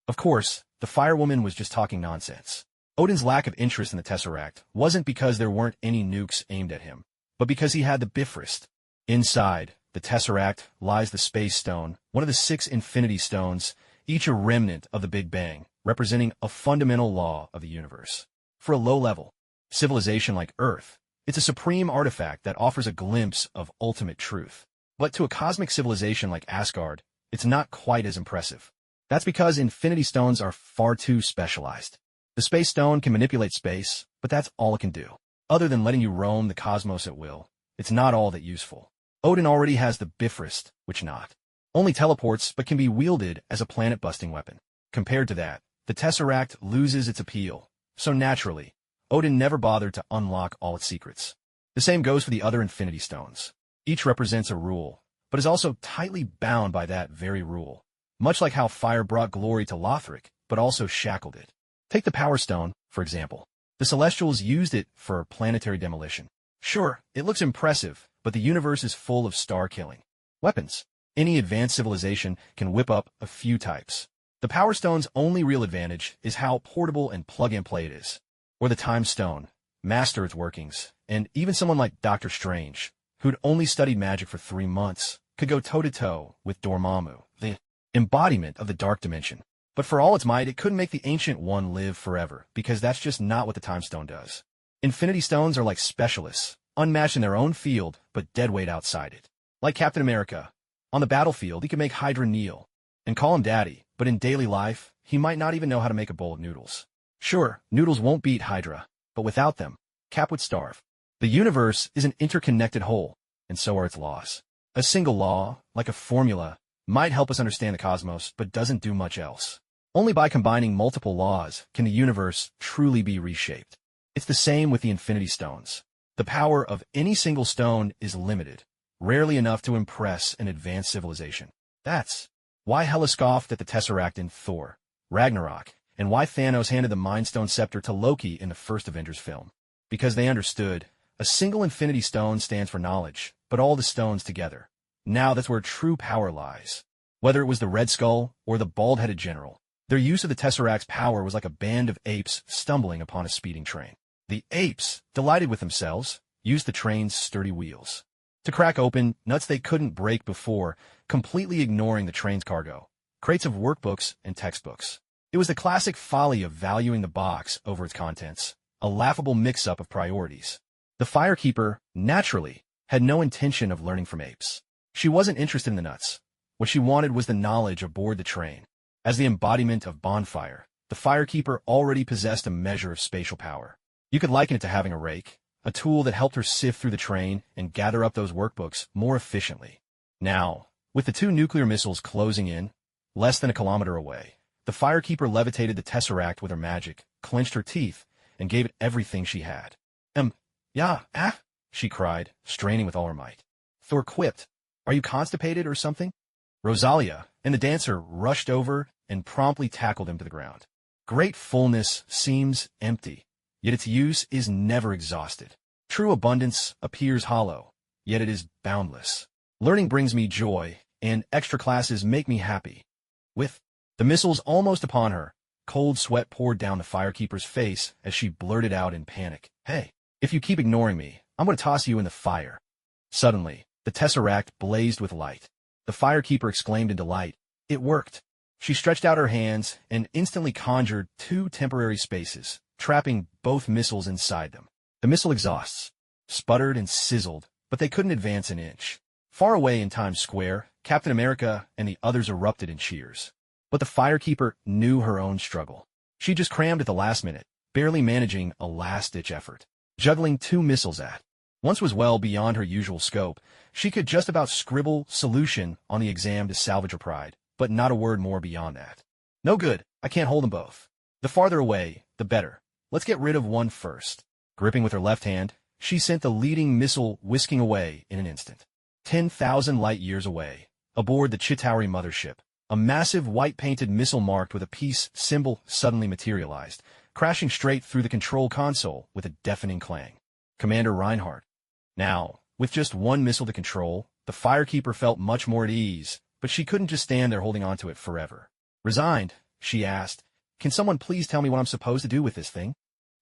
Of course, the firewoman was just talking nonsense. Odin's lack of interest in the Tesseract wasn't because there weren't any nukes aimed at him, but because he had the Bifrost. Inside the Tesseract lies the Space Stone, one of the 6 Infinity Stones, each a remnant of the Big Bang, representing a fundamental law of the universe. For a low-level civilization like Earth, it's a supreme artifact that offers a glimpse of ultimate truth. But to a cosmic civilization like Asgard, it's not quite as impressive. That's because Infinity Stones are far too specialized. The Space Stone can manipulate space, but that's all it can do. Other than letting you roam the cosmos at will, it's not all that useful. Odin already has the Bifrost, which not only teleports but can be wielded as a planet-busting weapon. Compared to that, the Tesseract loses its appeal, so naturally, Odin never bothered to unlock all its secrets. The same goes for the other Infinity Stones. Each represents a rule, but is also tightly bound by that very rule. Much like how fire brought glory to Lothric, but also shackled it. Take the Power Stone, for example. The Celestials used it for planetary demolition. Sure, it looks impressive, but the universe is full of star-killing weapons. Any advanced civilization can whip up a few types. The Power Stone's only real advantage is how portable and plug-and-play it is. Or the Time Stone, master its workings, and even someone like Doctor Strange, who'd only studied magic for 3 months, could go toe-to-toe with Dormammu, the embodiment of the Dark Dimension. But for all its might, it couldn't make the Ancient One live forever, because that's just not what the Time Stone does. Infinity Stones are like specialists, unmatched in their own field, but deadweight outside it. Like Captain America. On the battlefield, he can make Hydra kneel and call him daddy, but in daily life, he might not even know how to make a bowl of noodles. Sure, noodles won't beat Hydra, but without them, Cap would starve. The universe is an interconnected whole, and so are its laws. A single law, like a formula, might help us understand the cosmos, but doesn't do much else. Only by combining multiple laws can the universe truly be reshaped. It's the same with the Infinity Stones. The power of any single stone is limited, rarely enough to impress an advanced civilization. That's why Hela scoffed at the Tesseract in Thor, Ragnarok, and why Thanos handed the Mind Stone scepter to Loki in the first Avengers film. Because they understood, a single Infinity Stone stands for knowledge, but all the stones together. Now that's where true power lies. Whether it was the Red Skull or the bald-headed general, their use of the Tesseract's power was like a band of apes stumbling upon a speeding train. The apes, delighted with themselves, used the train's sturdy wheels to crack open nuts they couldn't break before, completely ignoring the train's cargo, crates of workbooks and textbooks. It was the classic folly of valuing the box over its contents, a laughable mix-up of priorities. The Firekeeper, naturally, had no intention of learning from apes. She wasn't interested in the nuts. What she wanted was the knowledge aboard the train. As the embodiment of bonfire, the Firekeeper already possessed a measure of spatial power. You could liken it to having a rake, a tool that helped her sift through the train and gather up those workbooks more efficiently. Now, with the 2 nuclear missiles closing in, less than a kilometer away, the Firekeeper levitated the Tesseract with her magic, clenched her teeth, and gave it everything she had. She cried, straining with all her might. Thor quipped, "Are you constipated or something?" Rosalia and the dancer rushed over and promptly tackled him to the ground. Great fullness seems empty, yet its use is never exhausted. True abundance appears hollow, yet it is boundless. Learning brings me joy, and extra classes make me happy. With the missiles almost upon her, cold sweat poured down the Firekeeper's face as she blurted out in panic, "Hey, if you keep ignoring me, I'm going to toss you in the fire." Suddenly, the Tesseract blazed with light. The Firekeeper exclaimed in delight. It worked. She stretched out her hands and instantly conjured 2 temporary spaces, trapping both missiles inside them. The missile exhausts sputtered and sizzled, but they couldn't advance an inch. Far away in Times Square, Captain America and the others erupted in cheers. But the Firekeeper knew her own struggle. She just crammed at the last minute, barely managing a last-ditch effort. Juggling 2 missiles at once was well beyond her usual scope. She could just about scribble solution on the exam to salvage her pride, but not a word more beyond that. No good, I can't hold them both. The farther away, the better. Let's get rid of one first. Gripping with her left hand, she sent the leading missile whisking away in an instant. 10,000 light-years away, aboard the Chitauri mothership, a massive white-painted missile marked with a peace symbol suddenly materialized, crashing straight through the control console with a deafening clang. Commander Reinhardt. Now, with just 1 missile to control, the Firekeeper felt much more at ease, but she couldn't just stand there holding onto it forever. Resigned, she asked, "Can someone please tell me what I'm supposed to do with this thing?"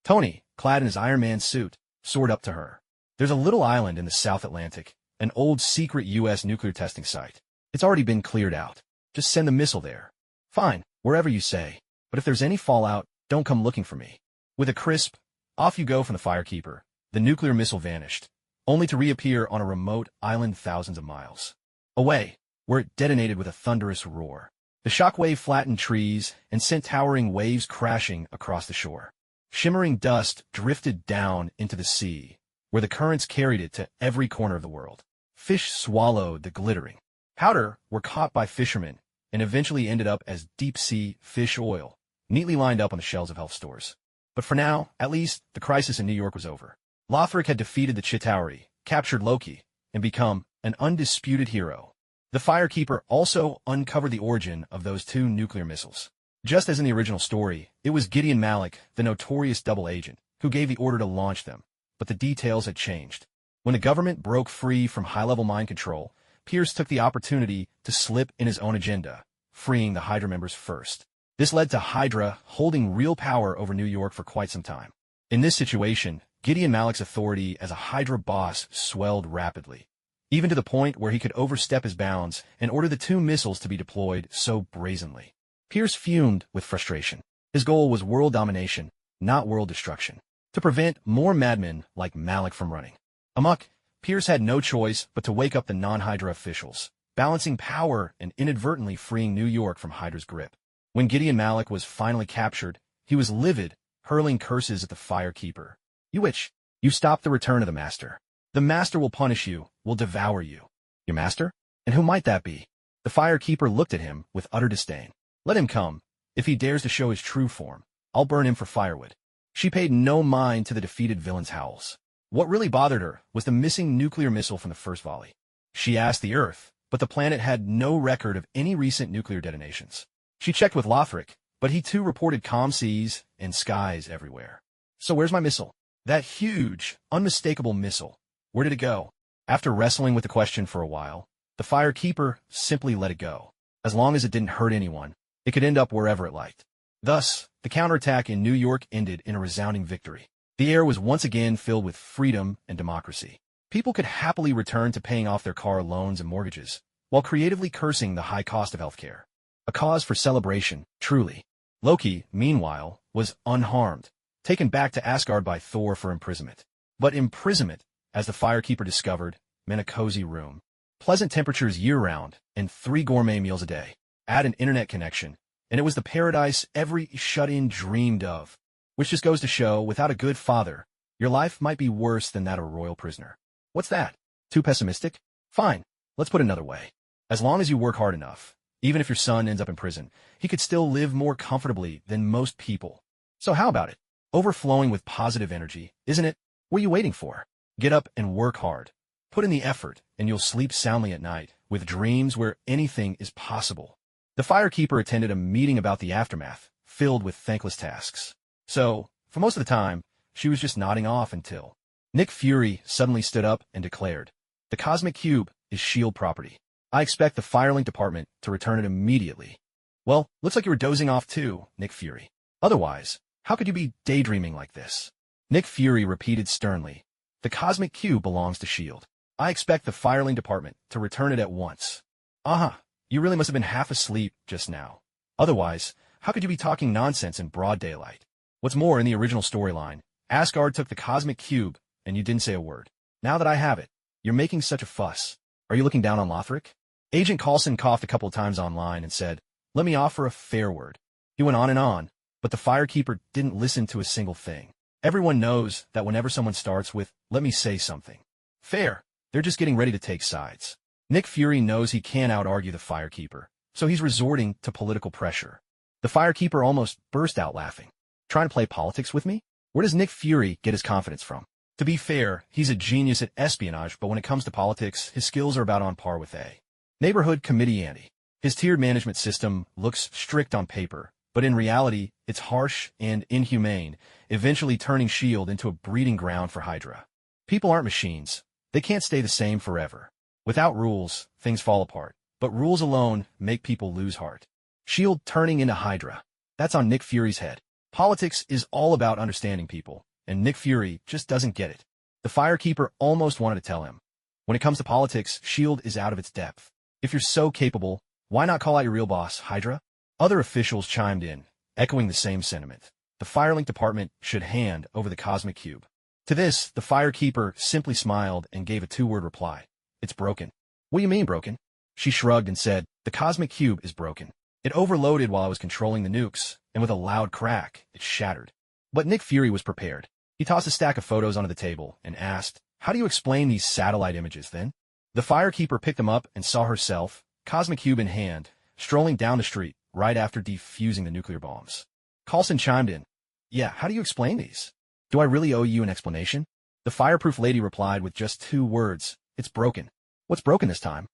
Tony, clad in his Iron Man suit, soared up to her. "There's a little island in the South Atlantic, an old secret U.S. nuclear testing site. It's already been cleared out. Just send the missile there." "Fine, wherever you say. But if there's any fallout, don't come looking for me." With a crisp, "Off you go" from the Firekeeper, the nuclear missile vanished, only to reappear on a remote island thousands of miles away, where it detonated with a thunderous roar. The shockwave flattened trees and sent towering waves crashing across the shore. Shimmering dust drifted down into the sea, where the currents carried it to every corner of the world. Fish swallowed the glittering powder, were caught by fishermen, and eventually ended up as deep-sea fish oil, neatly lined up on the shelves of health stores. But for now, at least, the crisis in New York was over. Lothric had defeated the Chitauri, captured Loki, and become an undisputed hero. The Firekeeper also uncovered the origin of those 2 nuclear missiles. Just as in the original story, it was Gideon Malik, the notorious double agent, who gave the order to launch them, but the details had changed. When the government broke free from high-level mind control, Pierce took the opportunity to slip in his own agenda, freeing the Hydra members first. This led to Hydra holding real power over New York for quite some time. In this situation, Gideon Malik's authority as a Hydra boss swelled rapidly, even to the point where he could overstep his bounds and order the 2 missiles to be deployed so brazenly. Pierce fumed with frustration. His goal was world domination, not world destruction, to prevent more madmen like Malik from running amok. Pierce had no choice but to wake up the non-Hydra officials, balancing power and inadvertently freeing New York from Hydra's grip. When Gideon Malik was finally captured, he was livid, hurling curses at the Firekeeper. "You witch! You stopped the return of the Master. The Master will punish you, will devour you." "Your Master? And who might that be?" The Firekeeper looked at him with utter disdain. "Let him come. If he dares to show his true form, I'll burn him for firewood." She paid no mind to the defeated villain's howls. What really bothered her was the missing nuclear missile from the first volley. She asked the Earth, but the planet had no record of any recent nuclear detonations. She checked with Lothric, but he too reported calm seas and skies everywhere. "So where's my missile? That huge, unmistakable missile. Where did it go?" After wrestling with the question for a while, the Firekeeper simply let it go. As long as it didn't hurt anyone, it could end up wherever it liked. Thus, the counterattack in New York ended in a resounding victory. The air was once again filled with freedom and democracy. People could happily return to paying off their car loans and mortgages, while creatively cursing the high cost of healthcare. A cause for celebration, truly. Loki, meanwhile, was unharmed, taken back to Asgard by Thor for imprisonment. But imprisonment, as the Firekeeper discovered, meant a cozy room, pleasant temperatures year-round, and 3 gourmet meals a day. Add an internet connection, and it was the paradise every shut-in dreamed of. Which just goes to show, without a good father, your life might be worse than that of a royal prisoner. What's that? Too pessimistic? Fine, let's put it another way. As long as you work hard enough, even if your son ends up in prison, he could still live more comfortably than most people. So how about it? Overflowing with positive energy, isn't it? What are you waiting for? Get up and work hard. Put in the effort, and you'll sleep soundly at night, with dreams where anything is possible. The Firekeeper attended a meeting about the aftermath, filled with thankless tasks. So, for most of the time, she was just nodding off until Nick Fury suddenly stood up and declared, "The Cosmic Cube is S.H.I.E.L.D. property. I expect the Firelink department to return it immediately." "Well, looks like you were dozing off too, Nick Fury. Otherwise, how could you be daydreaming like this?" Nick Fury repeated sternly, "The Cosmic Cube belongs to S.H.I.E.L.D. I expect the Firelink department to return it at once." "Uh-huh, you really must have been half asleep just now. Otherwise, how could you be talking nonsense in broad daylight? What's more, in the original storyline, Asgard took the Cosmic Cube, and you didn't say a word. Now that I have it, you're making such a fuss. Are you looking down on Lothric?" Agent Coulson coughed a couple of times online and said, "Let me offer a fair word." He went on and on, But the firekeeper didn't listen to a single thing. Everyone knows that whenever someone starts with, "Let me say something," fair, they're just getting ready to take sides. Nick Fury knows he can't out-argue the firekeeper, so he's resorting to political pressure. The firekeeper almost burst out laughing. Trying to play politics with me? Where does Nick Fury get his confidence from? To be fair, he's a genius at espionage, but when it comes to politics, his skills are about on par with a neighborhood committee ante. His tiered management system looks strict on paper, but in reality, it's harsh and inhumane, eventually turning S.H.I.E.L.D. into a breeding ground for Hydra. People aren't machines. They can't stay the same forever. Without rules, things fall apart, but rules alone make people lose heart. S.H.I.E.L.D. turning into Hydra. That's on Nick Fury's head. Politics is all about understanding people, and Nick Fury just doesn't get it. The firekeeper almost wanted to tell him. When it comes to politics, S.H.I.E.L.D. is out of its depth. If you're so capable, why not call out your real boss, Hydra? Other officials chimed in, echoing the same sentiment. The Firelink department should hand over the cosmic cube. To this, the firekeeper simply smiled and gave a two-word reply. It's broken. What do you mean broken? She shrugged and said, the cosmic cube is broken. It overloaded while I was controlling the nukes, and with a loud crack, it shattered. But Nick Fury was prepared. He tossed a stack of photos onto the table and asked, how do you explain these satellite images then? The firekeeper picked them up and saw herself, cosmic cube in hand, strolling down the street right after defusing the nuclear bombs. Coulson chimed in. Yeah, how do you explain these? Do I really owe you an explanation? The fireproof lady replied with just 2 words. It's broken. What's broken this time?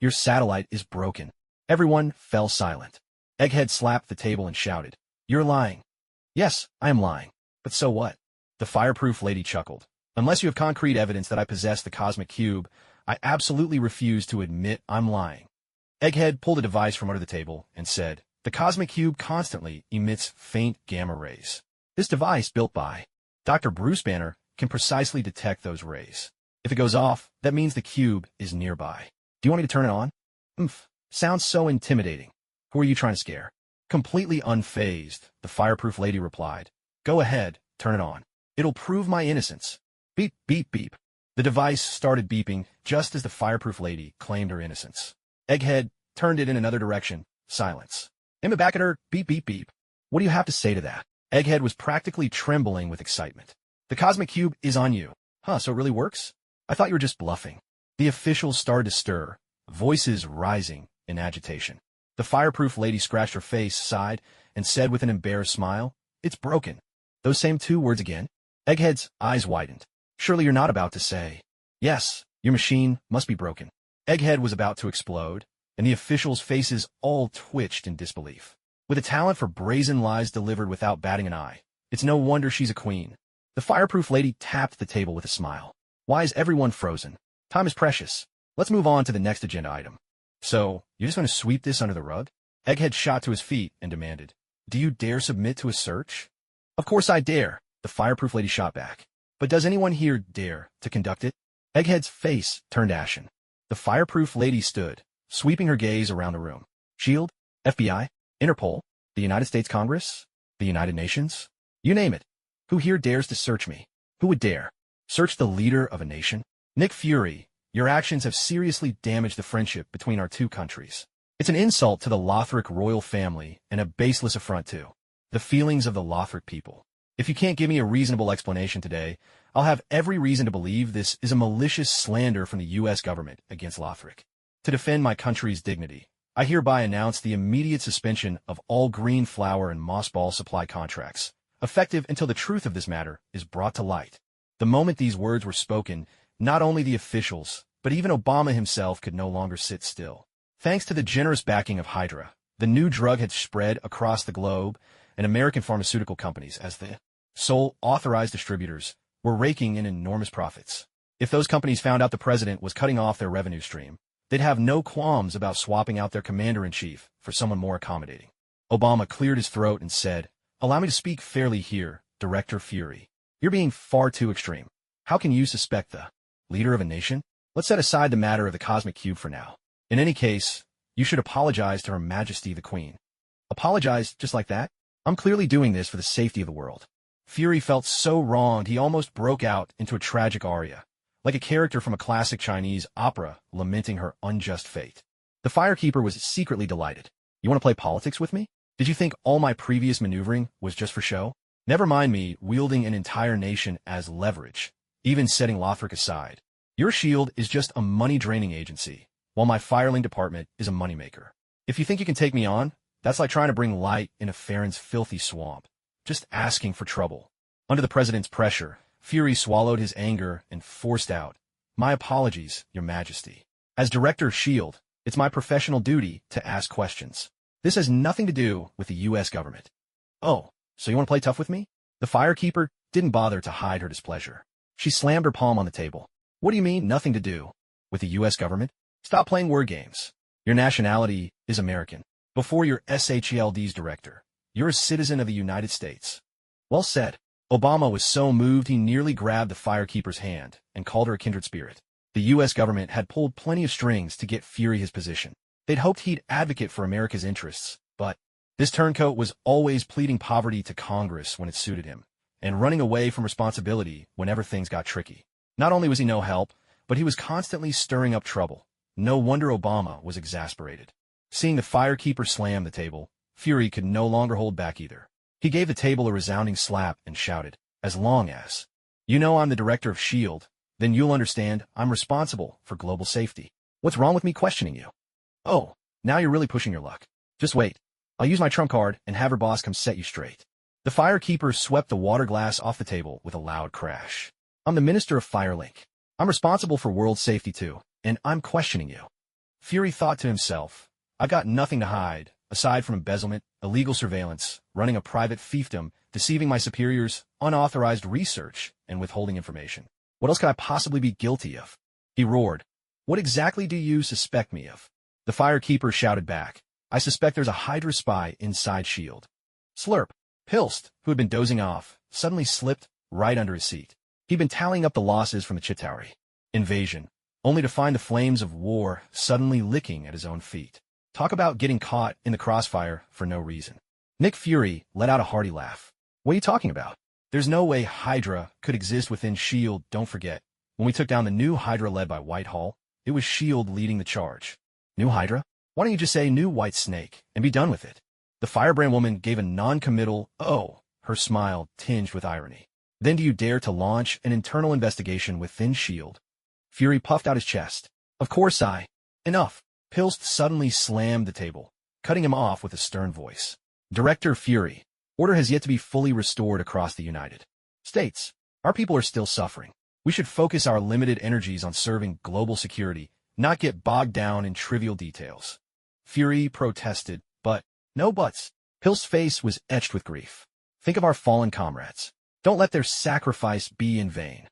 Your satellite is broken. Everyone fell silent. Egghead slapped the table and shouted. You're lying. Yes, I am lying. But so what? The fireproof lady chuckled. Unless you have concrete evidence that I possess the cosmic cube, I absolutely refuse to admit I'm lying. Egghead pulled a device from under the table and said, the cosmic cube constantly emits faint gamma rays. This device, built by Dr. Bruce Banner, can precisely detect those rays. If it goes off, that means the cube is nearby. Do you want me to turn it on? Sounds so intimidating. Who are you trying to scare? Completely unfazed, the fireproof lady replied. Go ahead, turn it on. It'll prove my innocence. Beep, beep, beep. The device started beeping just as the fireproof lady claimed her innocence. Egghead turned it in another direction. Silence. Emma back at her. Beep, beep, beep. What do you have to say to that? Egghead was practically trembling with excitement. The cosmic cube is on you. Huh, so it really works? I thought you were just bluffing. The officials started to stir, voices rising in agitation. The fireproof lady scratched her face, sighed, and said with an embarrassed smile, it's broken. Those same 2 words again? Egghead's eyes widened. Surely you're not about to say, yes, your machine must be broken. Egghead was about to explode, and the officials' faces all twitched in disbelief. With a talent for brazen lies delivered without batting an eye, it's no wonder she's a queen. The fireproof lady tapped the table with a smile. Why is everyone frozen? Time is precious. Let's move on to the next agenda item. So, you're just going to sweep this under the rug? Egghead shot to his feet and demanded, do you dare submit to a search? Of course I dare, the fireproof lady shot back. But does anyone here dare to conduct it? Egghead's face turned ashen. The fireproof lady stood, sweeping her gaze around the room. S.H.I.E.L.D., FBI, Interpol, the United States Congress, the United Nations, you name it. Who here dares to search me? Who would dare? Search the leader of a nation? Nick Fury, your actions have seriously damaged the friendship between our 2 countries. It's an insult to the Lothric royal family and a baseless affront to the feelings of the Lothric people. If you can't give me a reasonable explanation today, I'll have every reason to believe this is a malicious slander from the U.S. government against Lothric. To defend my country's dignity, I hereby announce the immediate suspension of all green flower and mossball supply contracts, effective until the truth of this matter is brought to light. The moment these words were spoken, not only the officials, but even Obama himself could no longer sit still. Thanks to the generous backing of Hydra, the new drug had spread across the globe, and American pharmaceutical companies, as the sole authorized distributors, were raking in enormous profits. If those companies found out the president was cutting off their revenue stream, they'd have no qualms about swapping out their commander-in-chief for someone more accommodating. Obama cleared his throat and said, allow me to speak fairly here, Director Fury. You're being far too extreme. How can you suspect the leader of a nation? Let's set aside the matter of the cosmic cube for now. In any case, you should apologize to Her Majesty the Queen. Apologize just like that? I'm clearly doing this for the safety of the world. Fury felt so wronged he almost broke out into a tragic aria, like a character from a classic Chinese opera lamenting her unjust fate. The firekeeper was secretly delighted. You want to play politics with me? Did you think all my previous maneuvering was just for show? Never mind me wielding an entire nation as leverage, even setting Lothric aside. Your shield is just a money-draining agency, while my fireling department is a moneymaker. If you think you can take me on, that's like trying to bring light in a Farron's filthy swamp. Just asking for trouble. Under the president's pressure, Fury swallowed his anger and forced out, "My apologies, Your Majesty. As director of S.H.I.E.L.D., it's my professional duty to ask questions. This has nothing to do with the U.S. government." "Oh, so you want to play tough with me?" The firekeeper didn't bother to hide her displeasure. She slammed her palm on the table. "What do you mean, nothing to do with the U.S. government? Stop playing word games. Your nationality is American. Before you're S.H.E.L.D.'s director, you're a citizen of the United States." "Well said." Obama was so moved he nearly grabbed the firekeeper's hand and called her a kindred spirit. The U.S. government had pulled plenty of strings to get Fury his position. They'd hoped he'd advocate for America's interests, but this turncoat was always pleading poverty to Congress when it suited him, and running away from responsibility whenever things got tricky. Not only was he no help, but he was constantly stirring up trouble. No wonder Obama was exasperated. Seeing the firekeeper slam the table, Fury could no longer hold back either. He gave the table a resounding slap and shouted, "As long as you know I'm the director of S.H.I.E.L.D., then you'll understand I'm responsible for global safety. What's wrong with me questioning you?" "Oh, now you're really pushing your luck. Just wait. I'll use my trump card and have her boss come set you straight." The firekeeper swept the water glass off the table with a loud crash. "I'm the Minister of Firelink. I'm responsible for world safety too, and I'm questioning you." Fury thought to himself, "I've got nothing to hide, aside from embezzlement, illegal surveillance, running a private fiefdom, deceiving my superiors, unauthorized research, and withholding information. What else could I possibly be guilty of?" He roared. "What exactly do you suspect me of?" The firekeeper shouted back, "I suspect there's a Hydra spy inside S.H.I.E.L.D. Slurp. Pilst, who had been dozing off, suddenly slipped right under his seat. He'd been tallying up the losses from the Chitauri invasion, only to find the flames of war suddenly licking at his own feet. Talk about getting caught in the crossfire for no reason. Nick Fury let out a hearty laugh. "What are you talking about? There's no way Hydra could exist within S.H.I.E.L.D. Don't forget, when we took down the new Hydra led by Whitehall, it was S.H.I.E.L.D. leading the charge." "New Hydra? Why don't you just say new White Snake and be done with it?" The firebrand woman gave a non-committal "oh," her smile tinged with irony. "Then do you dare to launch an internal investigation within S.H.I.E.L.D.? Fury puffed out his chest. "Of course I." "Enough." Pilst suddenly slammed the table, cutting him off with a stern voice. "Director Fury, order has yet to be fully restored across the United States. Our people are still suffering. We should focus our limited energies on serving global security, not get bogged down in trivial details." Fury protested, but no buts. Pilst's face was etched with grief. "Think of our fallen comrades. Don't let their sacrifice be in vain."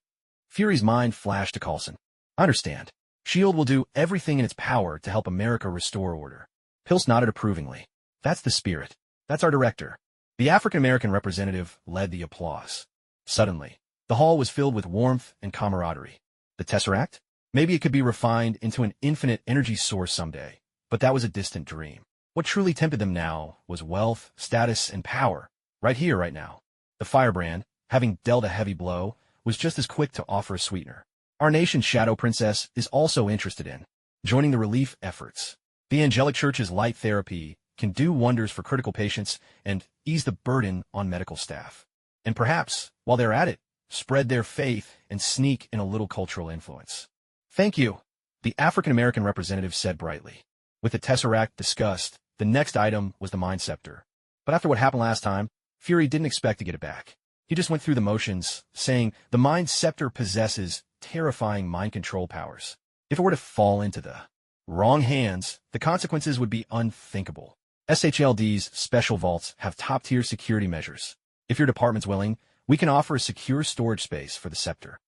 Fury's mind flashed to Coulson. "I understand. S.H.I.E.L.D. will do everything in its power to help America restore order." Pilst nodded approvingly. "That's the spirit. That's our director." The African-American representative led the applause. Suddenly, the hall was filled with warmth and camaraderie. The Tesseract? Maybe it could be refined into an infinite energy source someday, but that was a distant dream. What truly tempted them now was wealth, status, and power, right here, right now. The firebrand, having dealt a heavy blow, was just as quick to offer a sweetener. "Our nation's Shadow Princess is also interested in joining the relief efforts. The Angelic Church's light therapy can do wonders for critical patients and ease the burden on medical staff. And perhaps, while they're at it, spread their faith and sneak in a little cultural influence." "Thank you," the African-American representative said brightly. With the Tesseract discussed, the next item was the Mind Scepter. But after what happened last time, Fury didn't expect to get it back. He just went through the motions, saying the Mind Scepter possesses terrifying mind control powers. If it were to fall into the wrong hands, the consequences would be unthinkable. SHLD's special vaults have top-tier security measures. If your department's willing, we can offer a secure storage space for the scepter.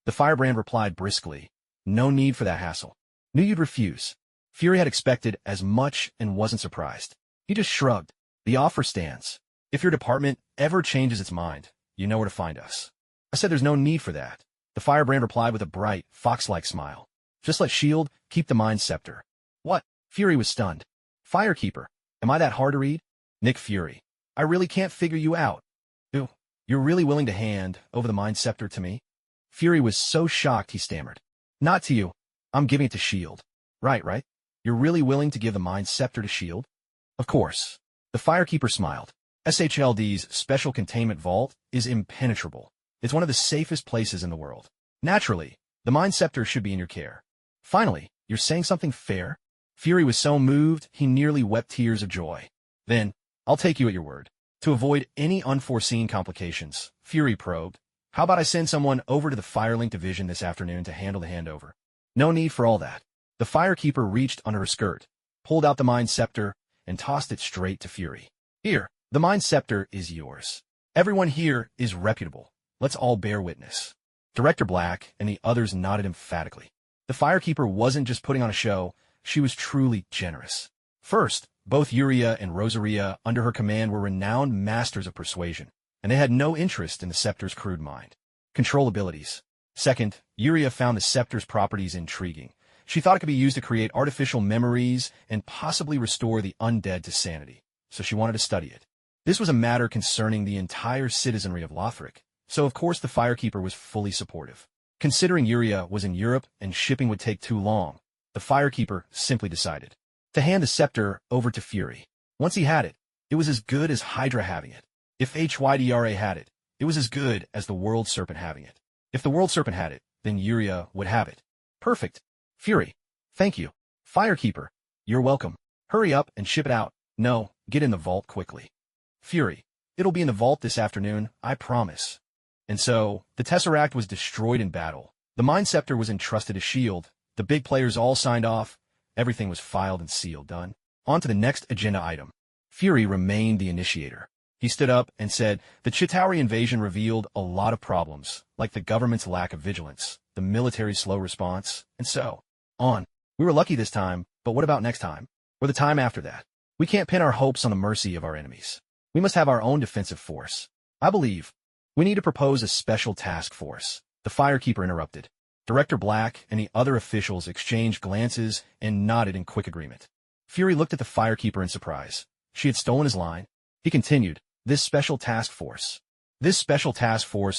The firebrand replied briskly, "No need for that hassle." Knew you'd refuse. Fury had expected as much and wasn't surprised. He just shrugged. "The offer stands. If your department ever changes its mind, you know where to find us." I said there's no need for that. The firebrand replied with a bright, fox-like smile. "Just let S.H.I.E.L.D. keep the Mind Scepter." "What?" Fury was stunned. "Firekeeper. Am I that hard to read?" Nick Fury. "I really can't figure you out." You're really willing to hand over the Mind Scepter to me?" Fury was so shocked he stammered. "Not to you. I'm giving it to S.H.I.E.L.D. Right. You're really willing to give the Mind Scepter to S.H.I.E.L.D.? Of course. The firekeeper smiled. SHLD's special containment vault is impenetrable. It's one of the safest places in the world. Naturally, the Mind Scepter should be in your care. Finally, you're saying something fair? Fury was so moved, he nearly wept tears of joy. Then, I'll take you at your word. To avoid any unforeseen complications, Fury probed, how about I send someone over to the Firelink division this afternoon to handle the handover? No need for all that. The firekeeper reached under her skirt, pulled out the Mind Scepter, and tossed it straight to Fury. Here, the Mind Scepter is yours. Everyone here is reputable. Let's all bear witness. Director Black and the others nodded emphatically. The firekeeper wasn't just putting on a show, she was truly generous. First, both Yuria and Rosaria under her command were renowned masters of persuasion, and they had no interest in the scepter's crude mind. Control abilities. Second, Yuria found the scepter's properties intriguing. She thought it could be used to create artificial memories and possibly restore the undead to sanity, so she wanted to study it. This was a matter concerning the entire citizenry of Lothric, so of course the firekeeper was fully supportive. Considering Yuria was in Europe and shipping would take too long, the firekeeper simply decided to hand the scepter over to Fury. Once he had it, it was as good as Hydra having it. If Hydra had it, it was as good as the World Serpent having it. If the World Serpent had it, then Yuria would have it. Perfect. Fury. Thank you. Firekeeper. You're welcome. Hurry up and ship it out. No, get in the vault quickly. Fury. It'll be in the vault this afternoon, I promise. And so, the Tesseract was destroyed in battle. The Mind Scepter was entrusted as shield. The big players all signed off. Everything was filed and sealed. Done. On to the next agenda item. Fury remained the initiator. He stood up and said, the Chitauri invasion revealed a lot of problems, like the government's lack of vigilance, the military's slow response, and so on. We were lucky this time, but what about next time? Or the time after that? We can't pin our hopes on the mercy of our enemies. We must have our own defensive force. I believe we need to propose a special task force. The firekeeper interrupted. Director Black and the other officials exchanged glances and nodded in quick agreement. Fury looked at the firekeeper in surprise. She had stolen his line. He continued, This special task force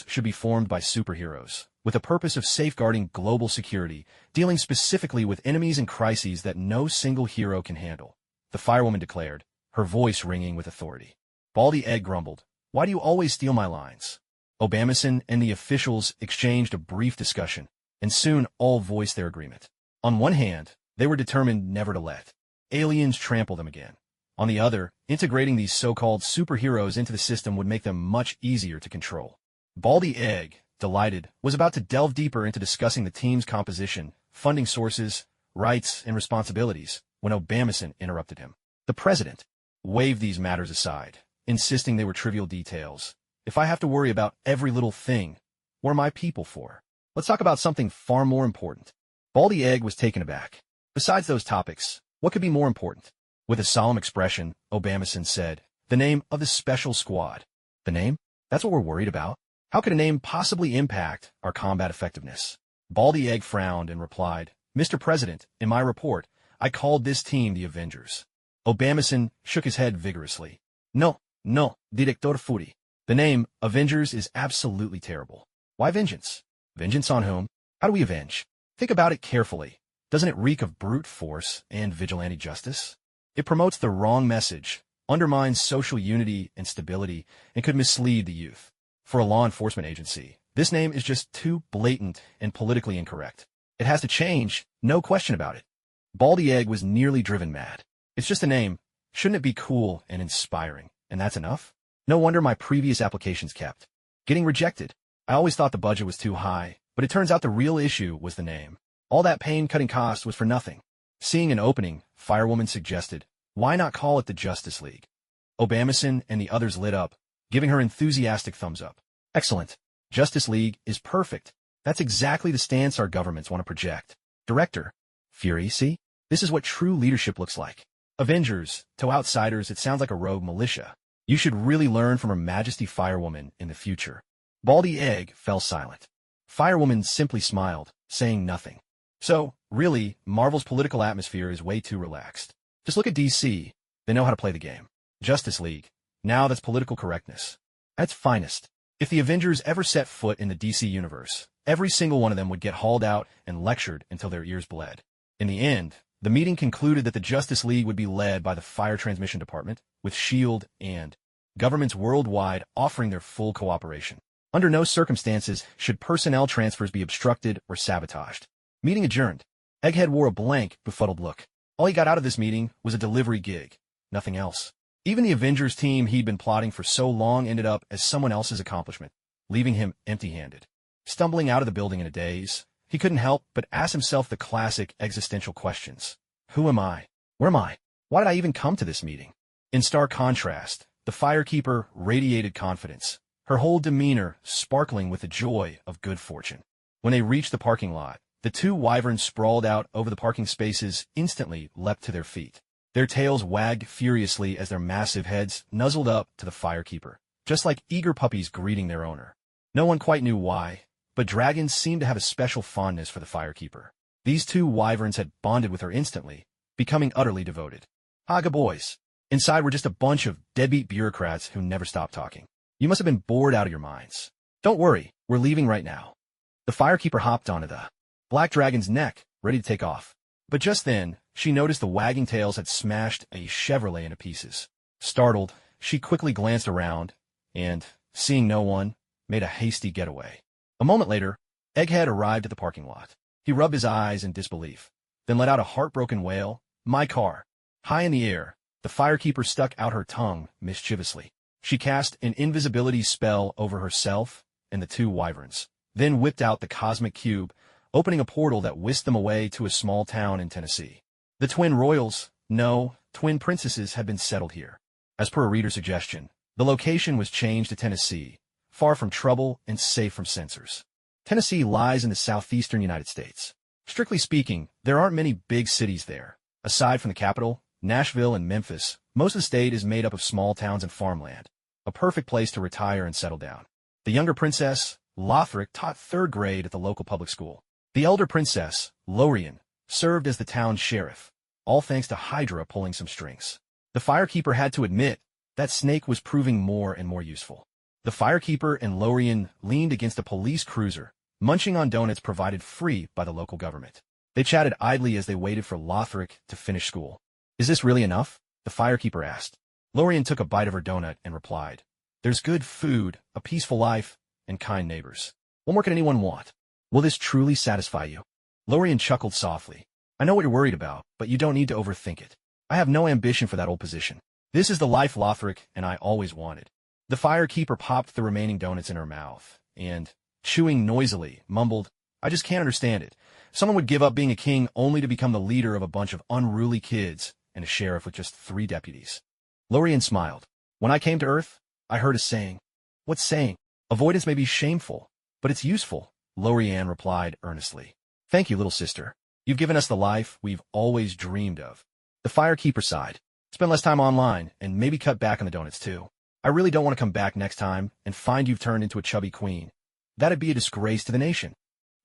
should be formed by superheroes, with the purpose of safeguarding global security, dealing specifically with enemies and crises that no single hero can handle. The firewoman declared, her voice ringing with authority. Baldy Egg grumbled, Why do you always steal my lines? Obamison and the officials exchanged a brief discussion, and soon all voiced their agreement. On one hand, they were determined never to let aliens trample them again. On the other, integrating these so-called superheroes into the system would make them much easier to control. Baldy Egg, delighted, was about to delve deeper into discussing the team's composition, funding sources, rights, and responsibilities, when Obamison interrupted him. The president waved these matters aside, insisting they were trivial details. If I have to worry about every little thing, what are my people for? Let's talk about something far more important. Baldy Egg was taken aback. Besides those topics, what could be more important? With a solemn expression, Obamison said, The name of the special squad. The name? That's what we're worried about. How could a name possibly impact our combat effectiveness? Baldy Egg frowned and replied, Mr. President, in my report, I called this team the Avengers. Obamison shook his head vigorously. No, Director Fury. The name Avengers is absolutely terrible. Why vengeance? Vengeance on whom? How do we avenge? Think about it carefully. Doesn't it reek of brute force and vigilante justice? It promotes the wrong message, undermines social unity and stability, and could mislead the youth. For a law enforcement agency, this name is just too blatant and politically incorrect. It has to change, no question about it. Baldy Egg was nearly driven mad. It's just a name. Shouldn't it be cool and inspiring? And that's enough? No wonder my previous applications kept getting rejected. I always thought the budget was too high, but it turns out the real issue was the name. All that pain-cutting cost was for nothing. Seeing an opening, Firewoman suggested, why not call it the Justice League? Obamison and the others lit up, giving her enthusiastic thumbs up. Excellent. Justice League is perfect. That's exactly the stance our governments want to project. Director. Fury, see? This is what true leadership looks like. Avengers, to outsiders, it sounds like a rogue militia. You should really learn from Her Majesty Firewoman in the future. Baldy Egg fell silent. Firewoman simply smiled, saying nothing. So, really, Marvel's political atmosphere is way too relaxed. Just look at DC. They know how to play the game. Justice League. Now that's political correctness. At its finest. If the Avengers ever set foot in the DC universe, every single one of them would get hauled out and lectured until their ears bled. In the end, The meeting concluded that the Justice League would be led by the Fire Transmission Department, with S.H.I.E.L.D. and governments worldwide offering their full cooperation. Under no circumstances should personnel transfers be obstructed or sabotaged. Meeting adjourned. Egghead wore a blank, befuddled look. All he got out of this meeting was a delivery gig. Nothing else. Even the Avengers team he'd been plotting for so long ended up as someone else's accomplishment, leaving him empty-handed. Stumbling out of the building in a daze, he couldn't help but ask himself the classic existential questions. Who am I? Where am I? Why did I even come to this meeting? In stark contrast, the firekeeper radiated confidence, her whole demeanor sparkling with the joy of good fortune. When they reached the parking lot, the two wyverns sprawled out over the parking spaces instantly leapt to their feet. Their tails wagged furiously as their massive heads nuzzled up to the firekeeper, just like eager puppies greeting their owner. No one quite knew why, but dragons seemed to have a special fondness for the firekeeper. These two wyverns had bonded with her instantly, becoming utterly devoted. Aga boys. Inside were just a bunch of deadbeat bureaucrats who never stopped talking. You must have been bored out of your minds. Don't worry, we're leaving right now. The firekeeper hopped onto the black dragon's neck, ready to take off. But just then, she noticed the wagging tails had smashed a Chevrolet into pieces. Startled, she quickly glanced around, and, seeing no one, made a hasty getaway. A moment later, Egghead arrived at the parking lot. He rubbed his eyes in disbelief, then let out a heartbroken wail. My car. High in the air, the firekeeper stuck out her tongue mischievously. She cast an invisibility spell over herself and the two wyverns, then whipped out the cosmic cube, opening a portal that whisked them away to a small town in Tennessee. The twin royals, no, twin princesses had been settled here. As per a reader's suggestion, the location was changed to Tennessee, far from trouble and safe from censors. Tennessee lies in the southeastern United States. Strictly speaking, there aren't many big cities there. Aside from the capital, Nashville and Memphis, most of the state is made up of small towns and farmland, a perfect place to retire and settle down. The younger princess, Lothric, taught 3rd grade at the local public school. The elder princess, Lorien, served as the town sheriff, all thanks to Hydra pulling some strings. The firekeeper had to admit that Snake was proving more and more useful. The firekeeper and Lorien leaned against a police cruiser, munching on donuts provided free by the local government. They chatted idly as they waited for Lothric to finish school. Is this really enough? The firekeeper asked. Lorien took a bite of her donut and replied, There's good food, a peaceful life, and kind neighbors. What more can anyone want? Will this truly satisfy you? Lorien chuckled softly. I know what you're worried about, but you don't need to overthink it. I have no ambition for that old position. This is the life Lothric and I always wanted. The firekeeper popped the remaining donuts in her mouth, and, chewing noisily, mumbled, I just can't understand it. Someone would give up being a king only to become the leader of a bunch of unruly kids and a sheriff with just 3 deputies. Lorien smiled. When I came to Earth, I heard a saying. What saying? Avoidance may be shameful, but it's useful, Lorien replied earnestly. Thank you, little sister. You've given us the life we've always dreamed of. The firekeeper sighed. Spend less time online, and maybe cut back on the donuts too. I really don't want to come back next time and find you've turned into a chubby queen. That'd be a disgrace to the nation.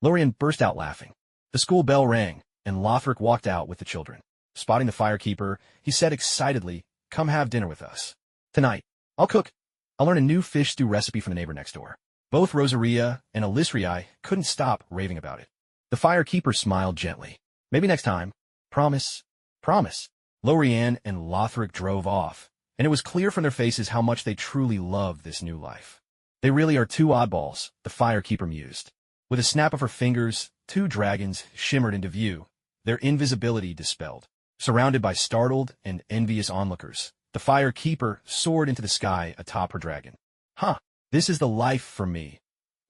Lorien burst out laughing. The school bell rang, and Lothric walked out with the children. Spotting the firekeeper, he said excitedly, Come have dinner with us. Tonight. I'll cook. I'll learn a new fish stew recipe from the neighbor next door. Both Rosaria and Elisrii couldn't stop raving about it. The firekeeper smiled gently. Maybe next time. Promise. Promise. Lorien and Lothric drove off, and it was clear from their faces how much they truly loved this new life. They really are 2 oddballs, the firekeeper mused. With a snap of her fingers, 2 dragons shimmered into view, their invisibility dispelled. Surrounded by startled and envious onlookers, the firekeeper soared into the sky atop her dragon. This is the life for me.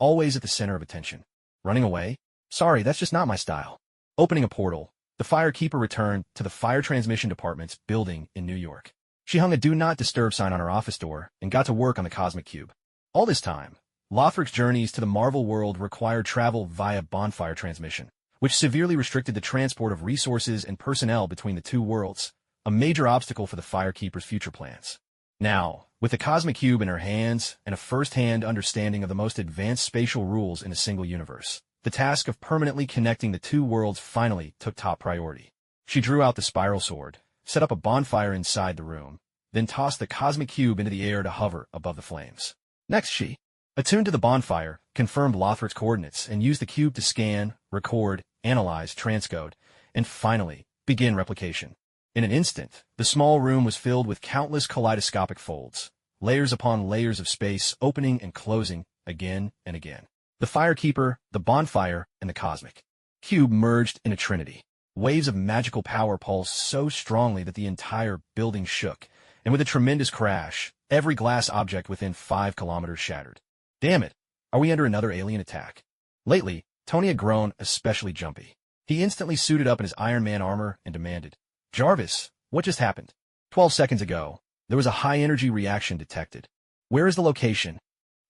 Always at the center of attention. Running away? Sorry, that's just not my style. Opening a portal, the firekeeper returned to the Fire Transmission Department's building in New York. She hung a Do Not Disturb sign on her office door and got to work on the Cosmic Cube. All this time, Lothric's journeys to the Marvel world required travel via bonfire transmission, which severely restricted the transport of resources and personnel between the 2 worlds, a major obstacle for the firekeeper's future plans. Now, with the Cosmic Cube in her hands and a first-hand understanding of the most advanced spatial rules in a single universe, the task of permanently connecting the 2 worlds finally took top priority. She drew out the spiral sword, set up a bonfire inside the room, then tossed the Cosmic Cube into the air to hover above the flames. Next she, attuned to the bonfire, confirmed Lothric's coordinates and used the cube to scan, record, analyze, transcode, and finally Begin replication. In an instant, the small room was filled with countless kaleidoscopic folds, layers upon layers of space opening and closing again and again. The firekeeper, the bonfire, and the cosmic cube merged in a trinity. Waves of magical power pulsed so strongly that the entire building shook, and with a tremendous crash, every glass object within 5 kilometers shattered. Damn it! Are we under another alien attack? Lately, Tony had grown especially jumpy. He instantly suited up in his Iron Man armor and demanded, "Jarvis, what just happened?" 12 seconds ago, there was a high-energy reaction detected. Where is the location?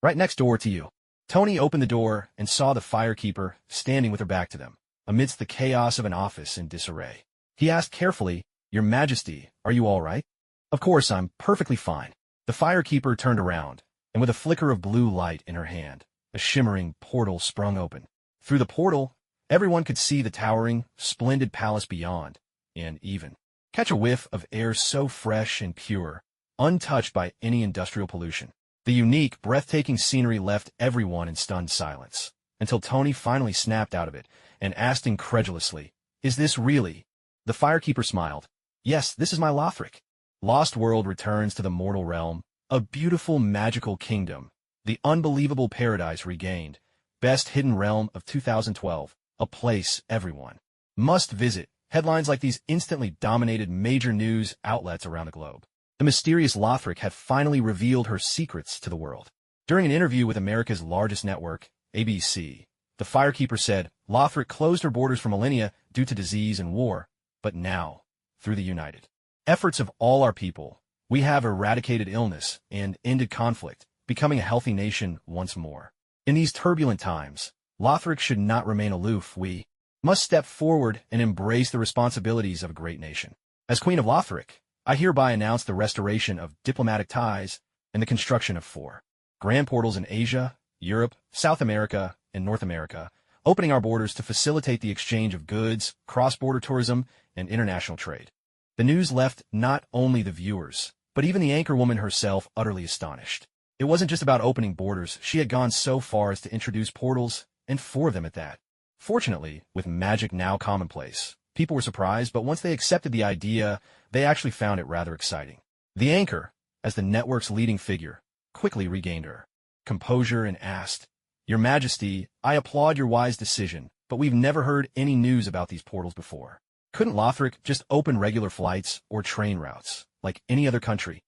Right next door to you. Tony opened the door and saw the firekeeper standing with her back to them, amidst the chaos of an office in disarray. He asked carefully, "Your Majesty, are you all right?" "Of course, I'm perfectly fine." The firekeeper turned around, and with a flicker of blue light in her hand, a shimmering portal sprung open. Through the portal, everyone could see the towering, splendid palace beyond, and even catch a whiff of air so fresh and pure, untouched by any industrial pollution. The unique, breathtaking scenery left everyone in stunned silence, until Tony finally snapped out of it and asked incredulously, "Is this really?" The firekeeper smiled. "Yes, this is my Lothric. Lost World returns to the mortal realm, a beautiful magical kingdom, the unbelievable paradise regained, best hidden realm of 2012, a place everyone must visit." Headlines like these instantly dominated major news outlets around the globe. The mysterious Lothric had finally revealed her secrets to the world. During an interview with America's largest network, ABC, the firekeeper said Lothric closed her borders for millennia due to disease and war, but now, through the united efforts of all our people, we have eradicated illness and ended conflict, becoming a healthy nation once more. In these turbulent times, Lothric should not remain aloof. We must step forward and embrace the responsibilities of a great nation. As Queen of Lothric, I hereby announce the restoration of diplomatic ties and the construction of 4 grand portals in Asia, Europe, South America, and North America, opening our borders to facilitate the exchange of goods, cross-border tourism, and international trade. The news left not only the viewers, but even the anchorwoman herself utterly astonished. It wasn't just about opening borders. She had gone so far as to introduce portals, and 4 of them at that. Fortunately, with magic now commonplace, people were surprised, but once they accepted the idea, they actually found it rather exciting. The anchor, as the network's leading figure, quickly regained her composure and asked, "Your Majesty, I applaud your wise decision, but we've never heard any news about these portals before. Couldn't Lothric just open regular flights or train routes, like any other country?"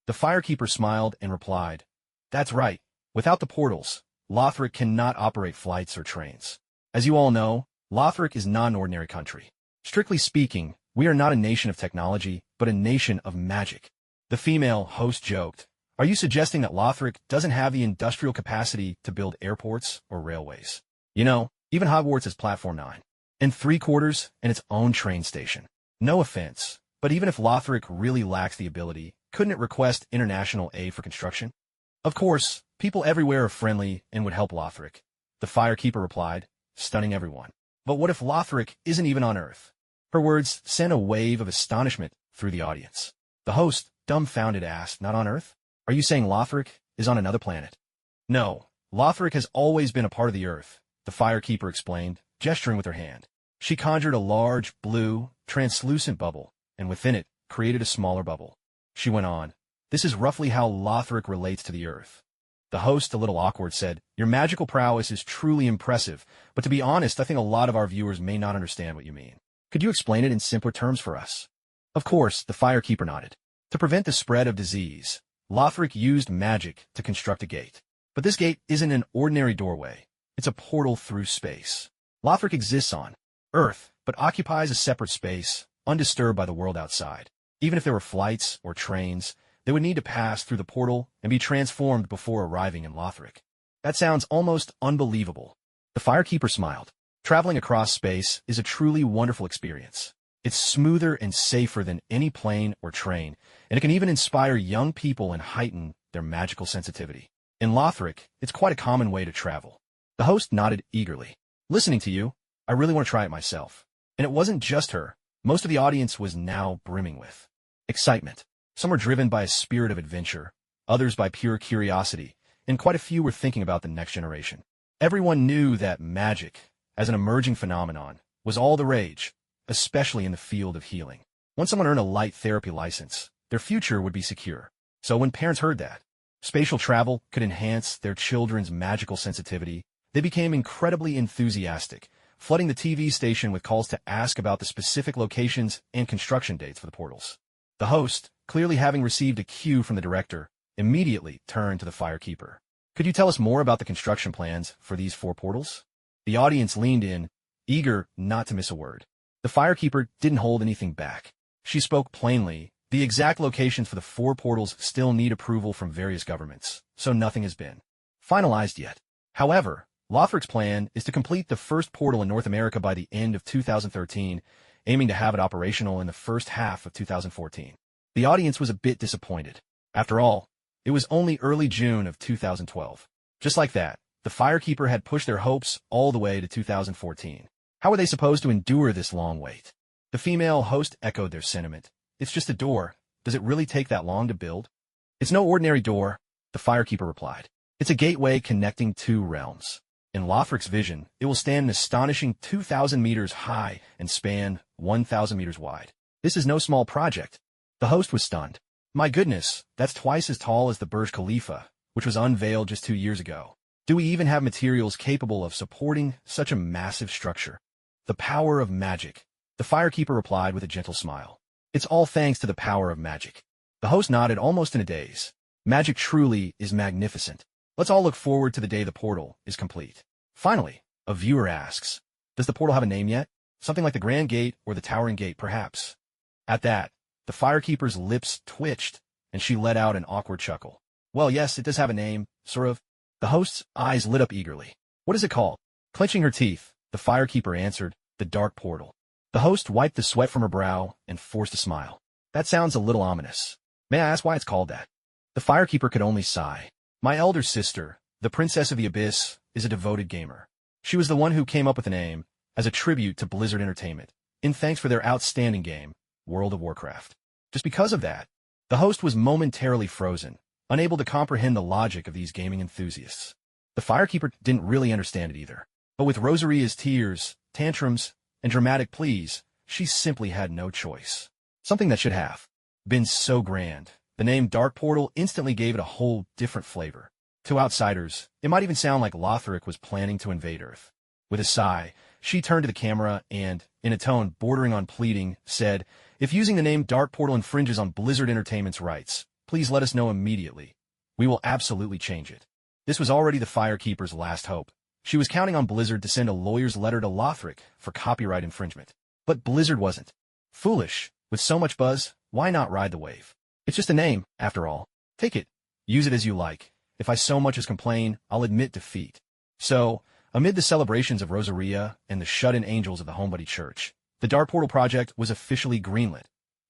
The firekeeper smiled and replied, "That's right. Without the portals, Lothric cannot operate flights or trains. As you all know, Lothric is not an ordinary country. Strictly speaking, we are not a nation of technology, but a nation of magic." The female host joked, "Are you suggesting that Lothric doesn't have the industrial capacity to build airports or railways? You know, even Hogwarts is Platform 9 and 3/4 and its own train station. No offense, but even if Lothric really lacks the ability, couldn't it request international aid for construction?" "Of course, people everywhere are friendly and would help Lothric," the firekeeper replied, stunning everyone. "But what if Lothric isn't even on Earth?" Her words sent a wave of astonishment through the audience. The host, dumbfounded, asked, "Not on Earth? Are you saying Lothric is on another planet?" "No, Lothric has always been a part of the Earth," the firekeeper explained, gesturing with her hand. She conjured a large, blue, translucent bubble, and within it created a smaller bubble. She went on, "This is roughly how Lothric relates to the Earth." The host, a little awkward, said, "Your magical prowess is truly impressive, but to be honest, I think a lot of our viewers may not understand what you mean. Could you explain it in simpler terms for us?" "Of course," the firekeeper nodded. "To prevent the spread of disease, Lothric used magic to construct a gate. But this gate isn't an ordinary doorway. It's a portal through space. Lothric exists on Earth, but occupies a separate space, undisturbed by the world outside. Even if there were flights or trains, they would need to pass through the portal and be transformed before arriving in Lothric." "That sounds almost unbelievable." The firekeeper smiled. "Traveling across space is a truly wonderful experience. It's smoother and safer than any plane or train, and it can even inspire young people and heighten their magical sensitivity. In Lothric, it's quite a common way to travel." The host nodded eagerly. "Listening to you, I really want to try it myself." And it wasn't just her. Most of the audience was now brimming with excitement. Some were driven by a spirit of adventure, others by pure curiosity, and quite a few were thinking about the next generation. Everyone knew that magic, as an emerging phenomenon, was all the rage, especially in the field of healing. Once someone earned a light therapy license, their future would be secure. So when parents heard that spatial travel could enhance their children's magical sensitivity, they became incredibly enthusiastic, flooding the TV station with calls to ask about the specific locations and construction dates for the portals. The host, clearly having received a cue from the director, immediately turned to the firekeeper. Could you tell us more about the construction plans for these 4 portals? The audience leaned in, eager not to miss a word. The firekeeper didn't hold anything back. She spoke plainly. The exact locations for the 4 portals still need approval from various governments, so nothing has been finalized yet. However, Lothric's plan is to complete the first portal in North America by the end of 2013, aiming to have it operational in the first half of 2014. The audience was a bit disappointed. After all, it was only early June of 2012. Just like that, the firekeeper had pushed their hopes all the way to 2014. How were they supposed to endure this long wait? The female host echoed their sentiment. It's just a door. Does it really take that long to build? It's no ordinary door, the firekeeper replied. It's a gateway connecting 2 realms. In Lothric's vision, it will stand an astonishing 2,000 meters high and span 1,000 meters wide. This is no small project. The host was stunned. My goodness, that's twice as tall as the Burj Khalifa, which was unveiled just 2 years ago. Do we even have materials capable of supporting such a massive structure? The power of magic, the firekeeper replied with a gentle smile. It's all thanks to the power of magic. The host nodded almost in a daze. Magic truly is magnificent. Let's all look forward to the day the portal is complete. Finally, a viewer asks, does the portal have a name yet? Something like the Grand Gate or the Towering Gate, perhaps? At that, the firekeeper's lips twitched, and she let out an awkward chuckle. Well, yes, it does have a name, sort of. The host's eyes lit up eagerly. What is it called? Clenching her teeth, the firekeeper answered, the Dark Portal. The host wiped the sweat from her brow and forced a smile. That sounds a little ominous. May I ask why it's called that? The firekeeper could only sigh. My elder sister, the Princess of the Abyss, is a devoted gamer. She was the one who came up with the name, as a tribute to Blizzard Entertainment, in thanks for their outstanding game, World of Warcraft. Just because of that, the host was momentarily frozen, unable to comprehend the logic of these gaming enthusiasts. The firekeeper didn't really understand it either. But with Rosaria's tears, tantrums, and dramatic pleas, she simply had no choice. Something that should have been so grand. The name Dark Portal instantly gave it a whole different flavor. To outsiders, it might even sound like Lothric was planning to invade Earth. With a sigh, she turned to the camera and, in a tone bordering on pleading, said, if using the name Dark Portal infringes on Blizzard Entertainment's rights, please let us know immediately. We will absolutely change it. This was already the firekeeper's last hope. She was counting on Blizzard to send a lawyer's letter to Lothric for copyright infringement. But Blizzard wasn't. Foolish. With so much buzz, why not ride the wave? It's just a name, after all. Take it. Use it as you like. If I so much as complain, I'll admit defeat. So, amid the celebrations of Rosaria and the shut-in angels of the Homebody Church, the Dark Portal project was officially greenlit,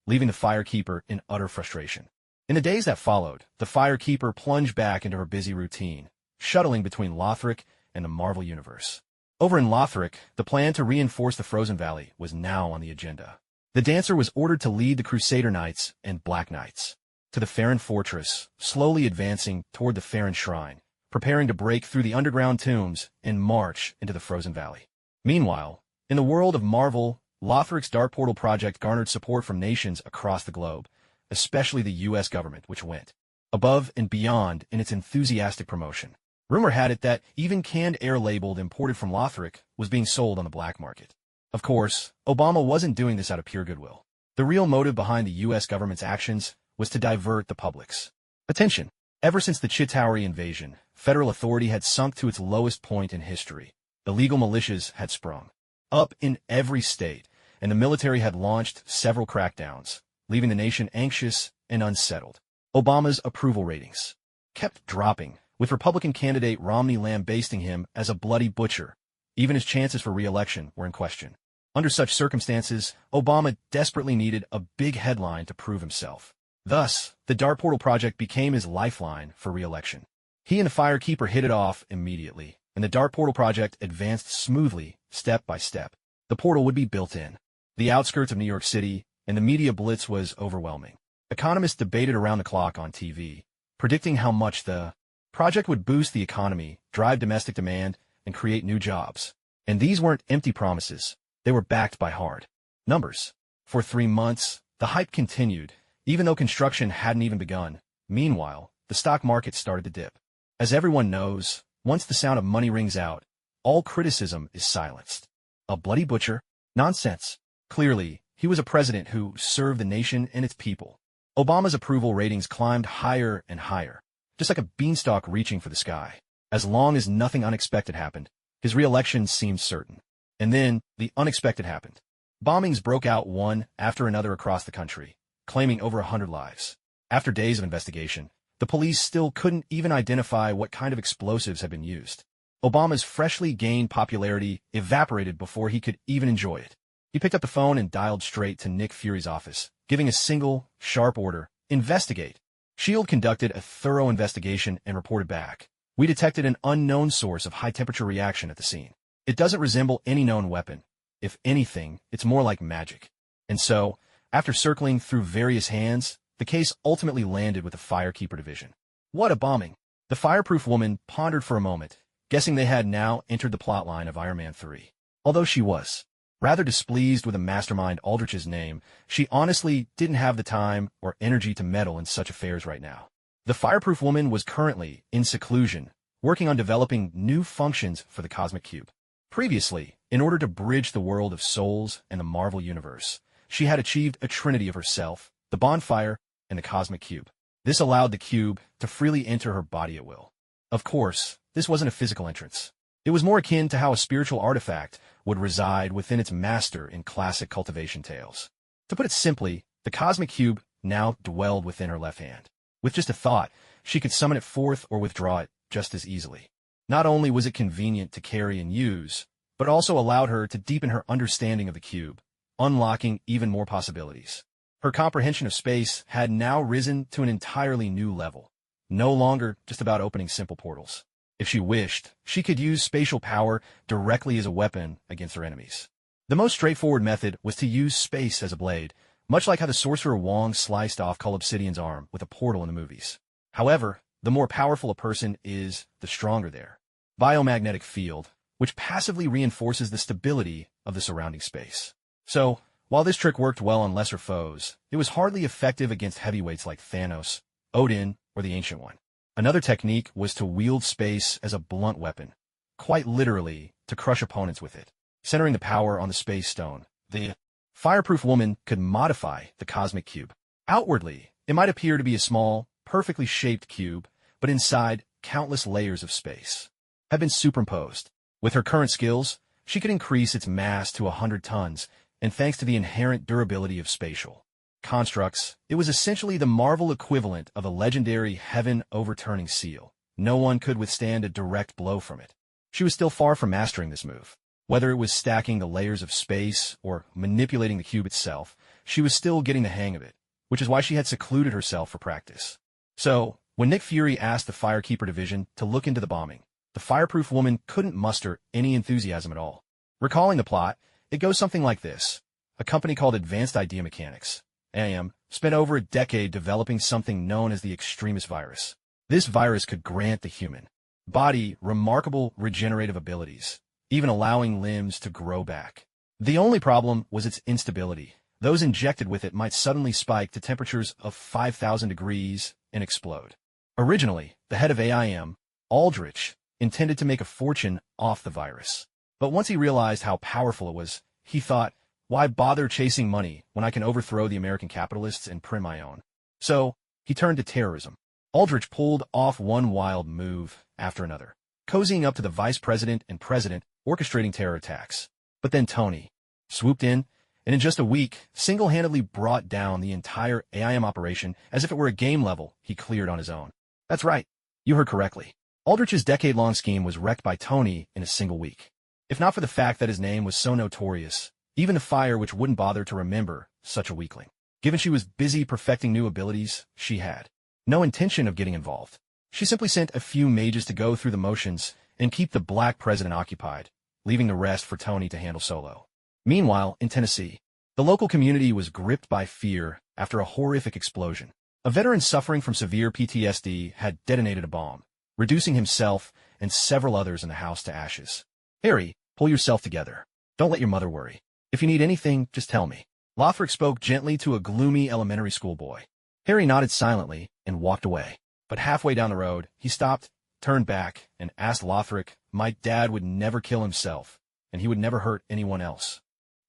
leaving the firekeeper in utter frustration. In the days that followed, the firekeeper plunged back into her busy routine, shuttling between Lothric and the Marvel Universe. Over in Lothric, the plan to reinforce the Frozen Valley was now on the agenda. The dancer was ordered to lead the Crusader Knights and Black Knights to the Farron Fortress, slowly advancing toward the Farron Shrine, preparing to break through the underground tombs and march into the Frozen Valley. Meanwhile, in the world of Marvel, Lothric's Dark Portal project garnered support from nations across the globe, especially the U.S. government, which went above and beyond in its enthusiastic promotion. Rumor had it that even canned air labeled imported from Lothric was being sold on the black market. Of course, Obama wasn't doing this out of pure goodwill. The real motive behind the U.S. government's actions was to divert the public's attention. Ever since the Chitauri invasion, federal authority had sunk to its lowest point in history. The legal militias had sprung up in every state, and the military had launched several crackdowns, leaving the nation anxious and unsettled. Obama's approval ratings kept dropping, with Republican candidate Romney lambasting him as a bloody butcher. Even his chances for re-election were in question. Under such circumstances, Obama desperately needed a big headline to prove himself. Thus, the Dark Portal project became his lifeline for re-election. He and the firekeeper hit it off immediately, and the Dark Portal project advanced smoothly, step by step. The portal would be built in the outskirts of New York City, and the media blitz was overwhelming. Economists debated around the clock on TV, predicting how much the project would boost the economy, drive domestic demand, and create new jobs. And these weren't empty promises. They were backed by hard numbers. For 3 months, the hype continued, even though construction hadn't even begun. Meanwhile, the stock market started to dip. As everyone knows, once the sound of money rings out, all criticism is silenced. A bloody butcher? Nonsense. Clearly, he was a president who served the nation and its people. Obama's approval ratings climbed higher and higher, just like a beanstalk reaching for the sky. As long as nothing unexpected happened, his re-election seemed certain. And then, the unexpected happened. Bombings broke out one after another across the country, claiming over 100 lives. After days of investigation, the police still couldn't even identify what kind of explosives had been used. Obama's freshly gained popularity evaporated before he could even enjoy it. He picked up the phone and dialed straight to Nick Fury's office, giving a single, sharp order: investigate. S.H.I.E.L.D. conducted a thorough investigation and reported back. We detected an unknown source of high-temperature reaction at the scene. It doesn't resemble any known weapon. If anything, it's more like magic. And so, after circling through various hands, the case ultimately landed with the Firekeeper Division. What a bombing! The fireproof woman pondered for a moment, guessing they had now entered the plotline of Iron Man 3. Although she was rather displeased with the mastermind Aldrich's name, she honestly didn't have the time or energy to meddle in such affairs right now. The fireproof woman was currently in seclusion, working on developing new functions for the Cosmic Cube. Previously, in order to bridge the world of souls and the Marvel Universe, she had achieved a trinity of herself, the bonfire, and the Cosmic Cube. This allowed the cube to freely enter her body at will. Of course, this wasn't a physical entrance. It was more akin to how a spiritual artifact would reside within its master in classic cultivation tales. To put it simply, the Cosmic Cube now dwelled within her left hand. With just a thought, she could summon it forth or withdraw it just as easily. Not only was it convenient to carry and use, but also allowed her to deepen her understanding of the cube, unlocking even more possibilities. Her comprehension of space had now risen to an entirely new level, no longer just about opening simple portals. If she wished, she could use spatial power directly as a weapon against her enemies. The most straightforward method was to use space as a blade, much like how the sorcerer Wong sliced off Cull Obsidian's arm with a portal in the movies. However, the more powerful a person is, the stronger their biomagnetic field, which passively reinforces the stability of the surrounding space. So, while this trick worked well on lesser foes, it was hardly effective against heavyweights like Thanos, Odin, or the Ancient One. Another technique was to wield space as a blunt weapon, quite literally to crush opponents with it. Centering the power on the Space Stone, the fireproof woman could modify the Cosmic Cube. Outwardly, it might appear to be a small, perfectly shaped cube, but inside, countless layers of space had been superimposed. With her current skills, she could increase its mass to 100 tons, and thanks to the inherent durability of spatial constructs, it was essentially the Marvel equivalent of a legendary heaven-overturning seal. No one could withstand a direct blow from it. She was still far from mastering this move. Whether it was stacking the layers of space or manipulating the cube itself, she was still getting the hang of it, which is why she had secluded herself for practice. So, when Nick Fury asked the Firekeeper Division to look into the bombing, the fireproof woman couldn't muster any enthusiasm at all. Recalling the plot, it goes something like this. A company called Advanced Idea Mechanics, AM, spent over a decade developing something known as the Extremis virus. This virus could grant the human body remarkable regenerative abilities, even allowing limbs to grow back. The only problem was its instability. Those injected with it might suddenly spike to temperatures of 5,000 degrees and explode. Originally, the head of AIM, Aldrich, intended to make a fortune off the virus. But once he realized how powerful it was, he thought, why bother chasing money when I can overthrow the American capitalists and print my own? So, he turned to terrorism. Aldrich pulled off one wild move after another, cozying up to the vice president and president, orchestrating terror attacks. But then Tony swooped in, and in just a week, single-handedly brought down the entire AIM operation as if it were a game level he cleared on his own. That's right, you heard correctly. Aldrich's decade-long scheme was wrecked by Tony in a single week. If not for the fact that his name was so notorious, even the Fire which wouldn't bother to remember such a weakling. Given she was busy perfecting new abilities, she had no intention of getting involved. She simply sent a few mages to go through the motions and keep the Black President occupied, leaving the rest for Tony to handle solo. Meanwhile, in Tennessee, the local community was gripped by fear after a horrific explosion. A veteran suffering from severe PTSD had detonated a bomb, reducing himself and several others in the house to ashes. Harry, pull yourself together. Don't let your mother worry. If you need anything, just tell me. Lothric spoke gently to a gloomy elementary school boy. Harry nodded silently and walked away. But halfway down the road, he stopped, turned back, and asked Lothric, "My dad would never kill himself, and he would never hurt anyone else."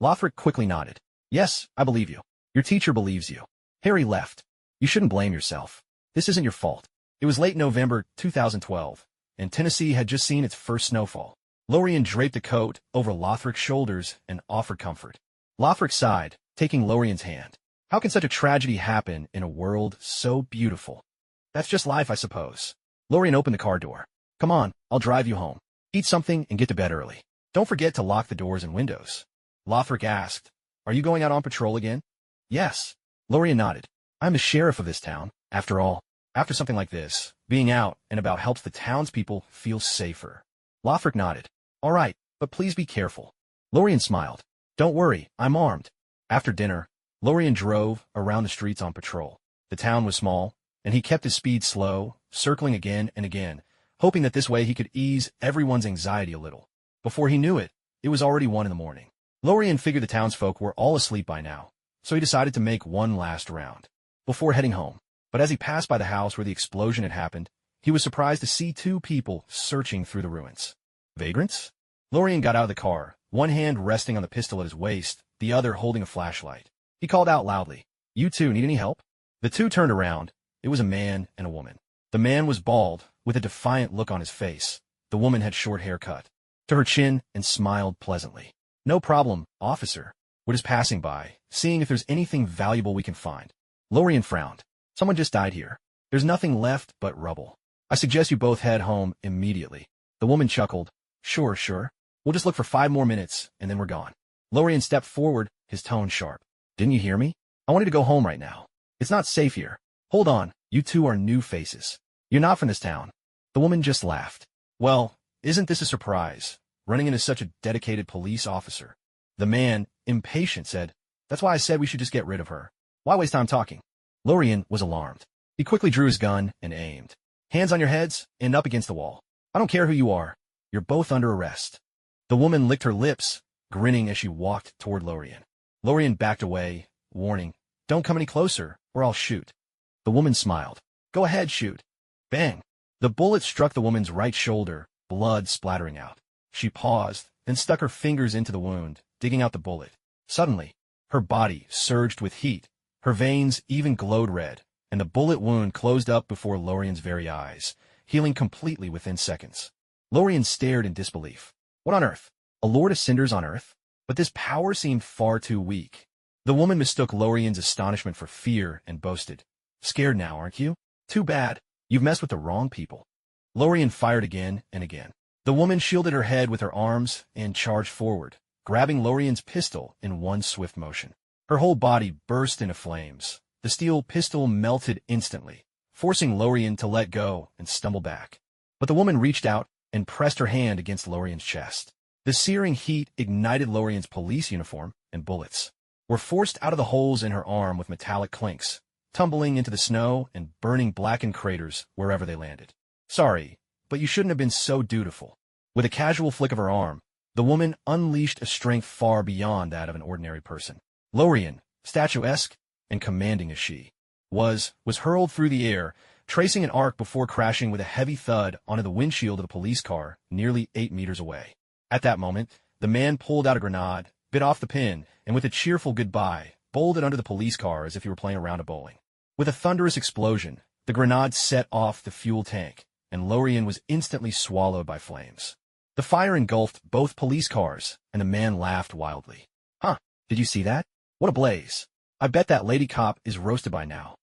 Lothric quickly nodded. "Yes, I believe you. Your teacher believes you." Harry left. "You shouldn't blame yourself. This isn't your fault." It was late November 2012, and Tennessee had just seen its first snowfall. Lorien draped a coat over Lothric's shoulders and offered comfort. Lothric sighed, taking Lorien's hand. "How can such a tragedy happen in a world so beautiful?" "That's just life, I suppose." Lorien opened the car door. "Come on, I'll drive you home. Eat something and get to bed early. Don't forget to lock the doors and windows." Lothric asked, "Are you going out on patrol again?" "Yes." Lorien nodded. "I'm the sheriff of this town. After all, after something like this, being out and about helps the townspeople feel safer." Lothric nodded. "All right, but please be careful." Lorien smiled. "Don't worry, I'm armed." After dinner, Lorien drove around the streets on patrol. The town was small, and he kept his speed slow, circling again and again, hoping that this way he could ease everyone's anxiety a little. Before he knew it, it was already 1 in the morning. Lorien figured the townsfolk were all asleep by now, so he decided to make one last round before heading home. But as he passed by the house where the explosion had happened, he was surprised to see 2 people searching through the ruins. Vagrants? Lorien got out of the car, one hand resting on the pistol at his waist, the other holding a flashlight. He called out loudly, "You two need any help?" The 2 turned around. It was a man and a woman. The man was bald, with a defiant look on his face. The woman had short hair cut to her chin and smiled pleasantly. "No problem, officer. We're just passing by, seeing if there's anything valuable we can find." Lorien frowned. "Someone just died here. There's nothing left but rubble. I suggest you both head home immediately." The woman chuckled. Sure. We'll just look for 5 more minutes, and then we're gone." Lorien stepped forward, his tone sharp. "Didn't you hear me? I wanted to go home right now. It's not safe here. Hold on, you 2 are new faces. You're not from this town." The woman just laughed. "Well, isn't this a surprise, running into such a dedicated police officer?" The man, impatient, said, "That's why I said we should just get rid of her. Why waste time talking?" Lorien was alarmed. He quickly drew his gun and aimed. "Hands on your heads and up against the wall. I don't care who you are. You're both under arrest." The woman licked her lips, grinning as she walked toward Lorien. Lorien backed away, warning, "Don't come any closer, or I'll shoot." The woman smiled. "Go ahead, shoot." Bang! The bullet struck the woman's right shoulder, blood splattering out. She paused, then stuck her fingers into the wound, digging out the bullet. Suddenly, her body surged with heat. Her veins even glowed red, and the bullet wound closed up before Lorien's very eyes, healing completely within seconds. Lorien stared in disbelief. What on earth? A Lord of Cinders on Earth? But this power seemed far too weak. The woman mistook Lorien's astonishment for fear and boasted, "Scared now, aren't you? Too bad. You've messed with the wrong people." Lorien fired again and again. The woman shielded her head with her arms and charged forward, grabbing Lorien's pistol in one swift motion. Her whole body burst into flames. The steel pistol melted instantly, forcing Lorien to let go and stumble back. But the woman reached out and pressed her hand against Lorien's chest. The searing heat ignited Lorien's police uniform, and bullets were forced out of the holes in her arm with metallic clinks, tumbling into the snow and burning blackened craters wherever they landed. "Sorry, but you shouldn't have been so dutiful." With a casual flick of her arm, the woman unleashed a strength far beyond that of an ordinary person. Lorien, statuesque and commanding as she was hurled through the air, tracing an arc before crashing with a heavy thud onto the windshield of the police car nearly 8 meters away. At that moment, the man pulled out a grenade, bit off the pin, and with a cheerful goodbye, bowled it under the police car as if he were playing a round of bowling. With a thunderous explosion, the grenade set off the fuel tank, and Lorien was instantly swallowed by flames. The fire engulfed both police cars, and the man laughed wildly. "Huh, did you see that? What a blaze. I bet that lady cop is roasted by now."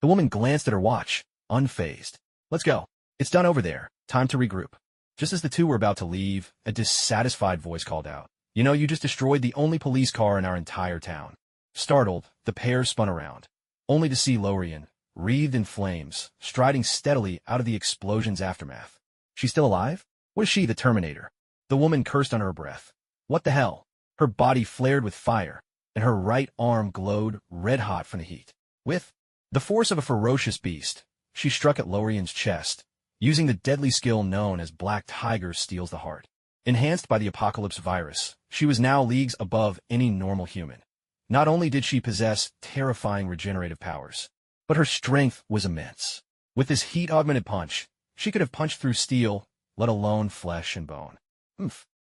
The woman glanced at her watch, unfazed. "Let's go. It's done over there. Time to regroup." Just as the 2 were about to leave, a dissatisfied voice called out, "You know, you just destroyed the only police car in our entire town." Startled, the pair spun around, only to see Lorien, wreathed in flames, striding steadily out of the explosion's aftermath. "She's still alive? What is she, the Terminator?" The woman cursed under her breath. "What the hell?" Her body flared with fire, and her right arm glowed red-hot from the heat. With the force of a ferocious beast, she struck at Lorien's chest, using the deadly skill known as Black Tiger Steals the Heart. Enhanced by the apocalypse virus, she was now leagues above any normal human. Not only did she possess terrifying regenerative powers, but her strength was immense. With this heat-augmented punch, she could have punched through steel, let alone flesh and bone.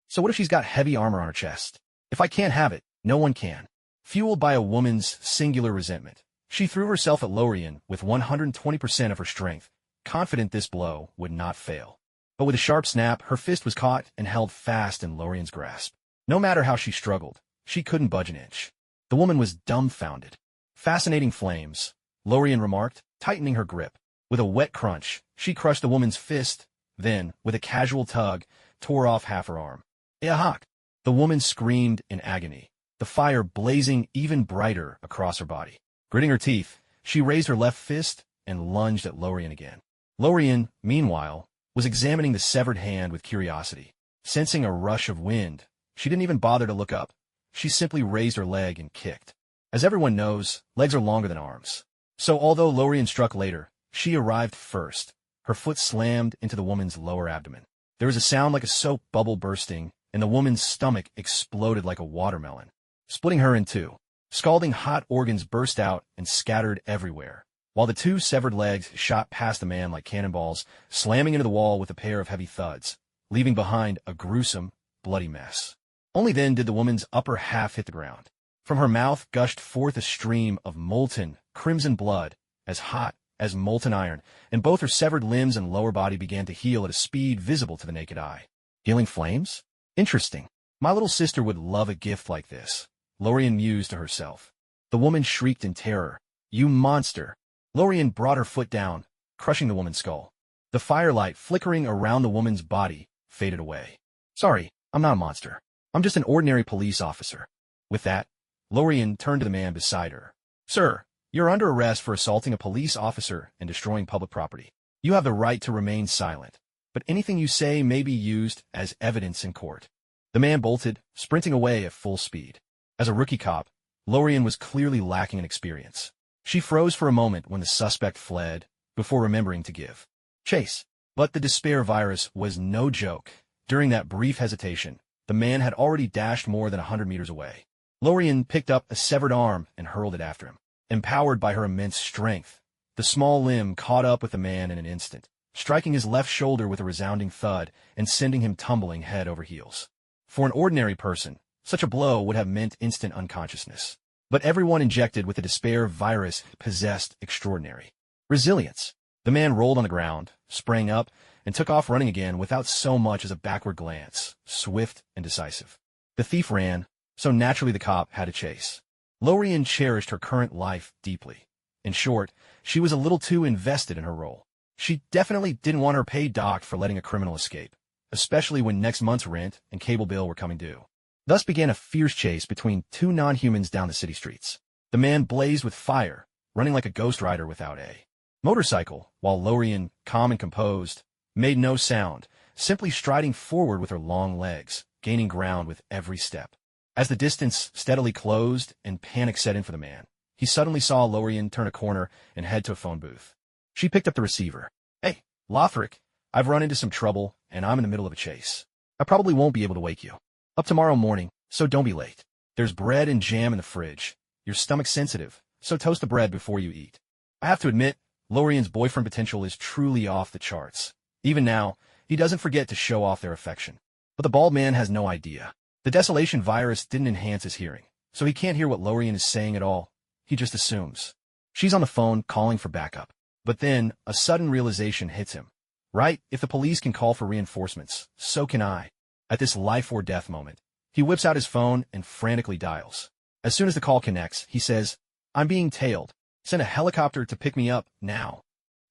So what if she's got heavy armor on her chest? If I can't have it, no one can. Fueled by a woman's singular resentment, she threw herself at Lorien with 120% of her strength, confident this blow would not fail. But with a sharp snap, her fist was caught and held fast in Lorien's grasp. No matter how she struggled, she couldn't budge an inch. The woman was dumbfounded. Fascinating flames, Lorien remarked, tightening her grip. With a wet crunch, she crushed the woman's fist, then, with a casual tug, tore off half her arm. Yahak! The woman screamed in agony, the fire blazing even brighter across her body. Gritting her teeth, she raised her left fist and lunged at Lorien again. Lorien, meanwhile, was examining the severed hand with curiosity. Sensing a rush of wind, she didn't even bother to look up. She simply raised her leg and kicked. As everyone knows, legs are longer than arms. So although Lorien struck later, she arrived first. Her foot slammed into the woman's lower abdomen. There was a sound like a soap bubble bursting, and the woman's stomach exploded like a watermelon, splitting her in two. Scalding hot organs burst out and scattered everywhere, while the two severed legs shot past the man like cannonballs, slamming into the wall with a pair of heavy thuds, leaving behind a gruesome, bloody mess. Only then did the woman's upper half hit the ground. From her mouth gushed forth a stream of molten, crimson blood, as hot as molten iron, and both her severed limbs and lower body began to heal at a speed visible to the naked eye. Healing flames? Interesting. My little sister would love a gift like this, Lorien mused to herself. The woman shrieked in terror. You monster! Lorien brought her foot down, crushing the woman's skull. The firelight flickering around the woman's body faded away. Sorry, I'm not a monster. I'm just an ordinary police officer. With that, Lorien turned to the man beside her. Sir, you're under arrest for assaulting a police officer and destroying public property. You have the right to remain silent, but anything you say may be used as evidence in court. The man bolted, sprinting away at full speed. As a rookie cop, Lorien was clearly lacking in experience. She froze for a moment when the suspect fled, before remembering to give chase. But the despair virus was no joke. During that brief hesitation, the man had already dashed more than 100 meters away. Lorien picked up a severed arm and hurled it after him. Empowered by her immense strength, the small limb caught up with the man in an instant, striking his left shoulder with a resounding thud and sending him tumbling head over heels. For an ordinary person, such a blow would have meant instant unconsciousness. But everyone injected with the despair virus possessed extraordinary resilience. The man rolled on the ground, sprang up, and took off running again without so much as a backward glance, swift and decisive. The thief ran, so naturally the cop had to chase. Lorien cherished her current life deeply. In short, she was a little too invested in her role. She definitely didn't want her pay docked for letting a criminal escape, especially when next month's rent and cable bill were coming due. Thus began a fierce chase between two non-humans down the city streets. The man blazed with fire, running like a ghost rider without a motorcycle, while Lorien, calm and composed, made no sound, simply striding forward with her long legs, gaining ground with every step. As the distance steadily closed and panic set in for the man, he suddenly saw Lorien turn a corner and head to a phone booth. She picked up the receiver. Hey, Lothric, I've run into some trouble, and I'm in the middle of a chase. I probably won't be able to wake you up tomorrow morning, so don't be late. There's bread and jam in the fridge. Your stomach's sensitive, so toast the bread before you eat. I have to admit, Lorien's boyfriend potential is truly off the charts. Even now, he doesn't forget to show off their affection. But the bald man has no idea. The desolation virus didn't enhance his hearing, so he can't hear what Lorien is saying at all. He just assumes. She's on the phone calling for backup. But then, a sudden realization hits him. Right, if the police can call for reinforcements, so can I. At this life-or-death moment, he whips out his phone and frantically dials. As soon as the call connects, he says, I'm being tailed. Send a helicopter to pick me up, now.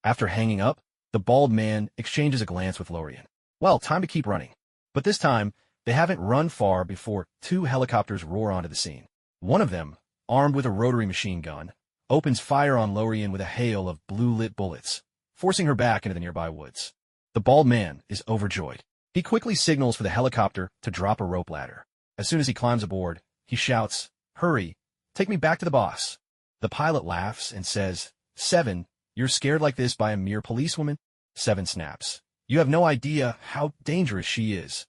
After hanging up, the bald man exchanges a glance with Lorien. Well, time to keep running. But this time, they haven't run far before two helicopters roar onto the scene. One of them, armed with a rotary machine gun, opens fire on Lorien with a hail of blue-lit bullets, forcing her back into the nearby woods. The bald man is overjoyed. He quickly signals for the helicopter to drop a rope ladder. As soon as he climbs aboard, he shouts, Hurry, take me back to the boss. The pilot laughs and says, Seven, you're scared like this by a mere policewoman? Seven snaps. You have no idea how dangerous she is.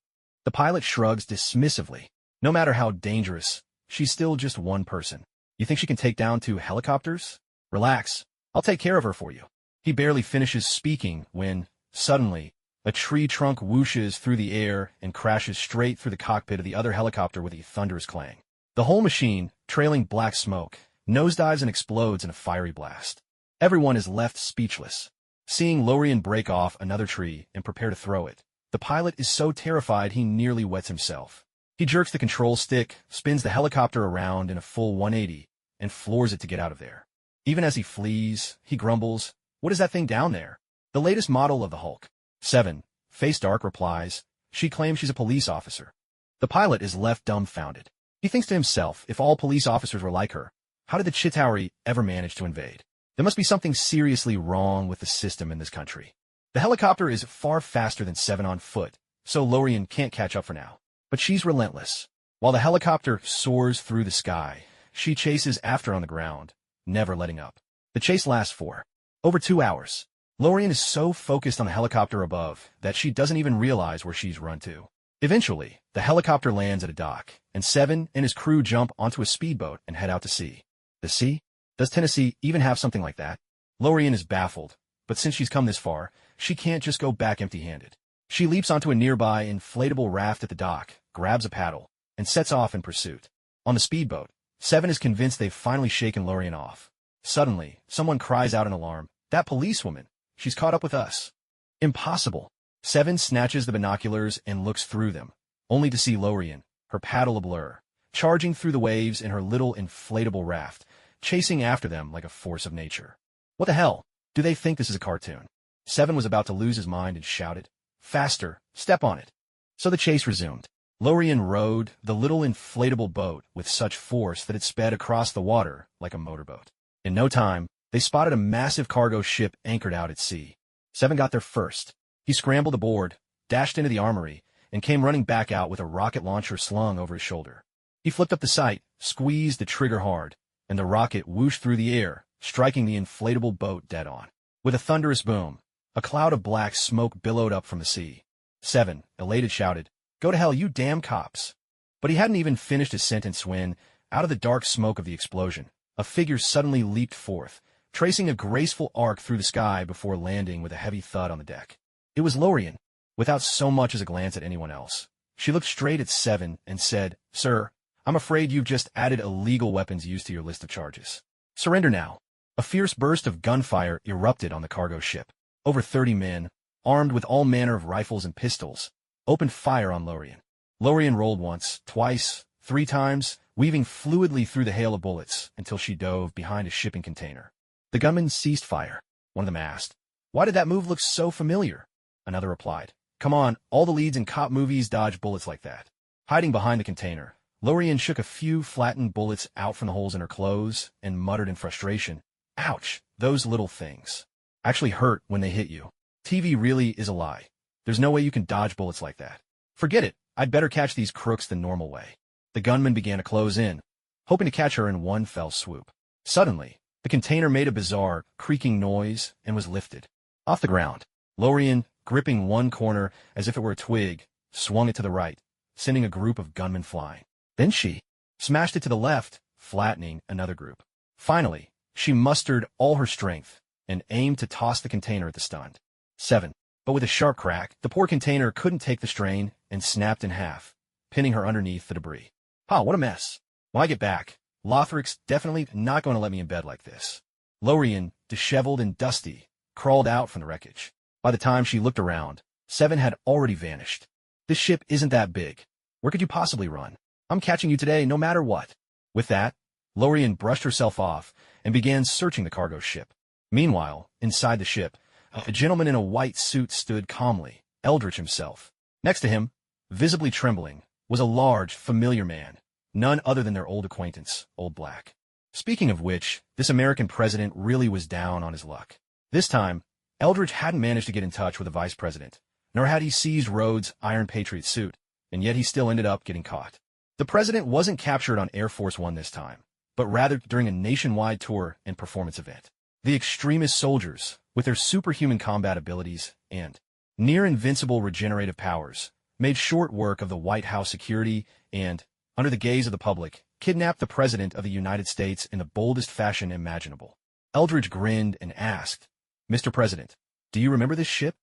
The pilot shrugs dismissively. No matter how dangerous, she's still just one person. You think she can take down 2 helicopters? Relax. I'll take care of her for you. He barely finishes speaking when, suddenly, a tree trunk whooshes through the air and crashes straight through the cockpit of the other helicopter with a thunderous clang. The whole machine, trailing black smoke, nosedives and explodes in a fiery blast. Everyone is left speechless. Seeing Lorien break off another tree and prepare to throw it, the pilot is so terrified he nearly wets himself. He jerks the control stick, spins the helicopter around in a full 180, and floors it to get out of there. Even as he flees, he grumbles, "What is that thing down there?" "The latest model of the Hulk." 7. Face Dark replies, "She claims she's a police officer." The pilot is left dumbfounded. He thinks to himself, if all police officers were like her, how did the Chitauri ever manage to invade? There must be something seriously wrong with the system in this country. The helicopter is far faster than 7 on foot, so Lorien can't catch up for now. But she's relentless. While the helicopter soars through the sky, she chases after on the ground, never letting up. The chase lasts for over 2 hours. Lorien is so focused on the helicopter above that she doesn't even realize where she's run to. Eventually, the helicopter lands at a dock, and 7 and his crew jump onto a speedboat and head out to sea. The sea? Does Tennessee even have something like that? Lorien is baffled, but since she's come this far, she can't just go back empty-handed. She leaps onto a nearby inflatable raft at the dock, grabs a paddle, and sets off in pursuit. On the speedboat, 7 is convinced they've finally shaken Lorien off. Suddenly, someone cries out in alarm, "That policewoman! She's caught up with us!" Impossible! 7 snatches the binoculars and looks through them, only to see Lorien, her paddle a blur, charging through the waves in her little inflatable raft, chasing after them like a force of nature. What the hell? Do they think this is a cartoon? 7 was about to lose his mind and shouted, "Faster! Step on it!" So the chase resumed. Lorien rowed the little inflatable boat with such force that it sped across the water like a motorboat. In no time, they spotted a massive cargo ship anchored out at sea. 7 got there first. He scrambled aboard, dashed into the armory, and came running back out with a rocket launcher slung over his shoulder. He flipped up the sight, squeezed the trigger hard, and the rocket whooshed through the air, striking the inflatable boat dead on. With a thunderous boom, a cloud of black smoke billowed up from the sea. 7, elated, shouted, "Go to hell, you damn cops!" But he hadn't even finished his sentence when, out of the dark smoke of the explosion, a figure suddenly leaped forth, tracing a graceful arc through the sky before landing with a heavy thud on the deck. It was Lorien, without so much as a glance at anyone else. She looked straight at 7 and said, "Sir, I'm afraid you've just added illegal weapons used to your list of charges. Surrender now." A fierce burst of gunfire erupted on the cargo ship. Over 30 men, armed with all manner of rifles and pistols, opened fire on Lorien. Lorien rolled once, twice, 3 times, weaving fluidly through the hail of bullets until she dove behind a shipping container. The gunmen ceased fire. One of them asked, "Why did that move look so familiar?" Another replied, "Come on, all the leads in cop movies dodge bullets like that." Hiding behind the container, Lorien shook a few flattened bullets out from the holes in her clothes and muttered in frustration, "Ouch, those little things actually hurt when they hit you. TV really is a lie. There's no way you can dodge bullets like that. Forget it, I'd better catch these crooks the normal way." The gunman began to close in, hoping to catch her in one fell swoop. Suddenly, the container made a bizarre, creaking noise and was lifted. Off the ground, Lorien, gripping one corner as if it were a twig, swung it to the right, sending a group of gunmen flying. Then she smashed it to the left, flattening another group. Finally, she mustered all her strength and aimed to toss the container at the stunned 7. But with a sharp crack, the poor container couldn't take the strain and snapped in half, pinning her underneath the debris. What a mess. When I get back, Lothric's definitely not going to let me in bed like this. Lorien, disheveled and dusty, crawled out from the wreckage. By the time she looked around, 7 had already vanished. "This ship isn't that big. Where could you possibly run? I'm catching you today no matter what." With that, Lorien brushed herself off and began searching the cargo ship. Meanwhile, inside the ship, a gentleman in a white suit stood calmly, Eldritch himself. Next to him, visibly trembling, was a large, familiar man, none other than their old acquaintance, Old Black. Speaking of which, this American president really was down on his luck. This time, Eldritch hadn't managed to get in touch with the vice president, nor had he seized Rhodes' Iron Patriot suit, and yet he still ended up getting caught. The president wasn't captured on Air Force One this time, but rather during a nationwide tour and performance event. The extremist soldiers, with their superhuman combat abilities and near-invincible regenerative powers, made short work of the White House security, and, under the gaze of the public, kidnapped the President of the United States in the boldest fashion imaginable. Eldridge grinned and asked, "Mr. President, do you remember this ship?"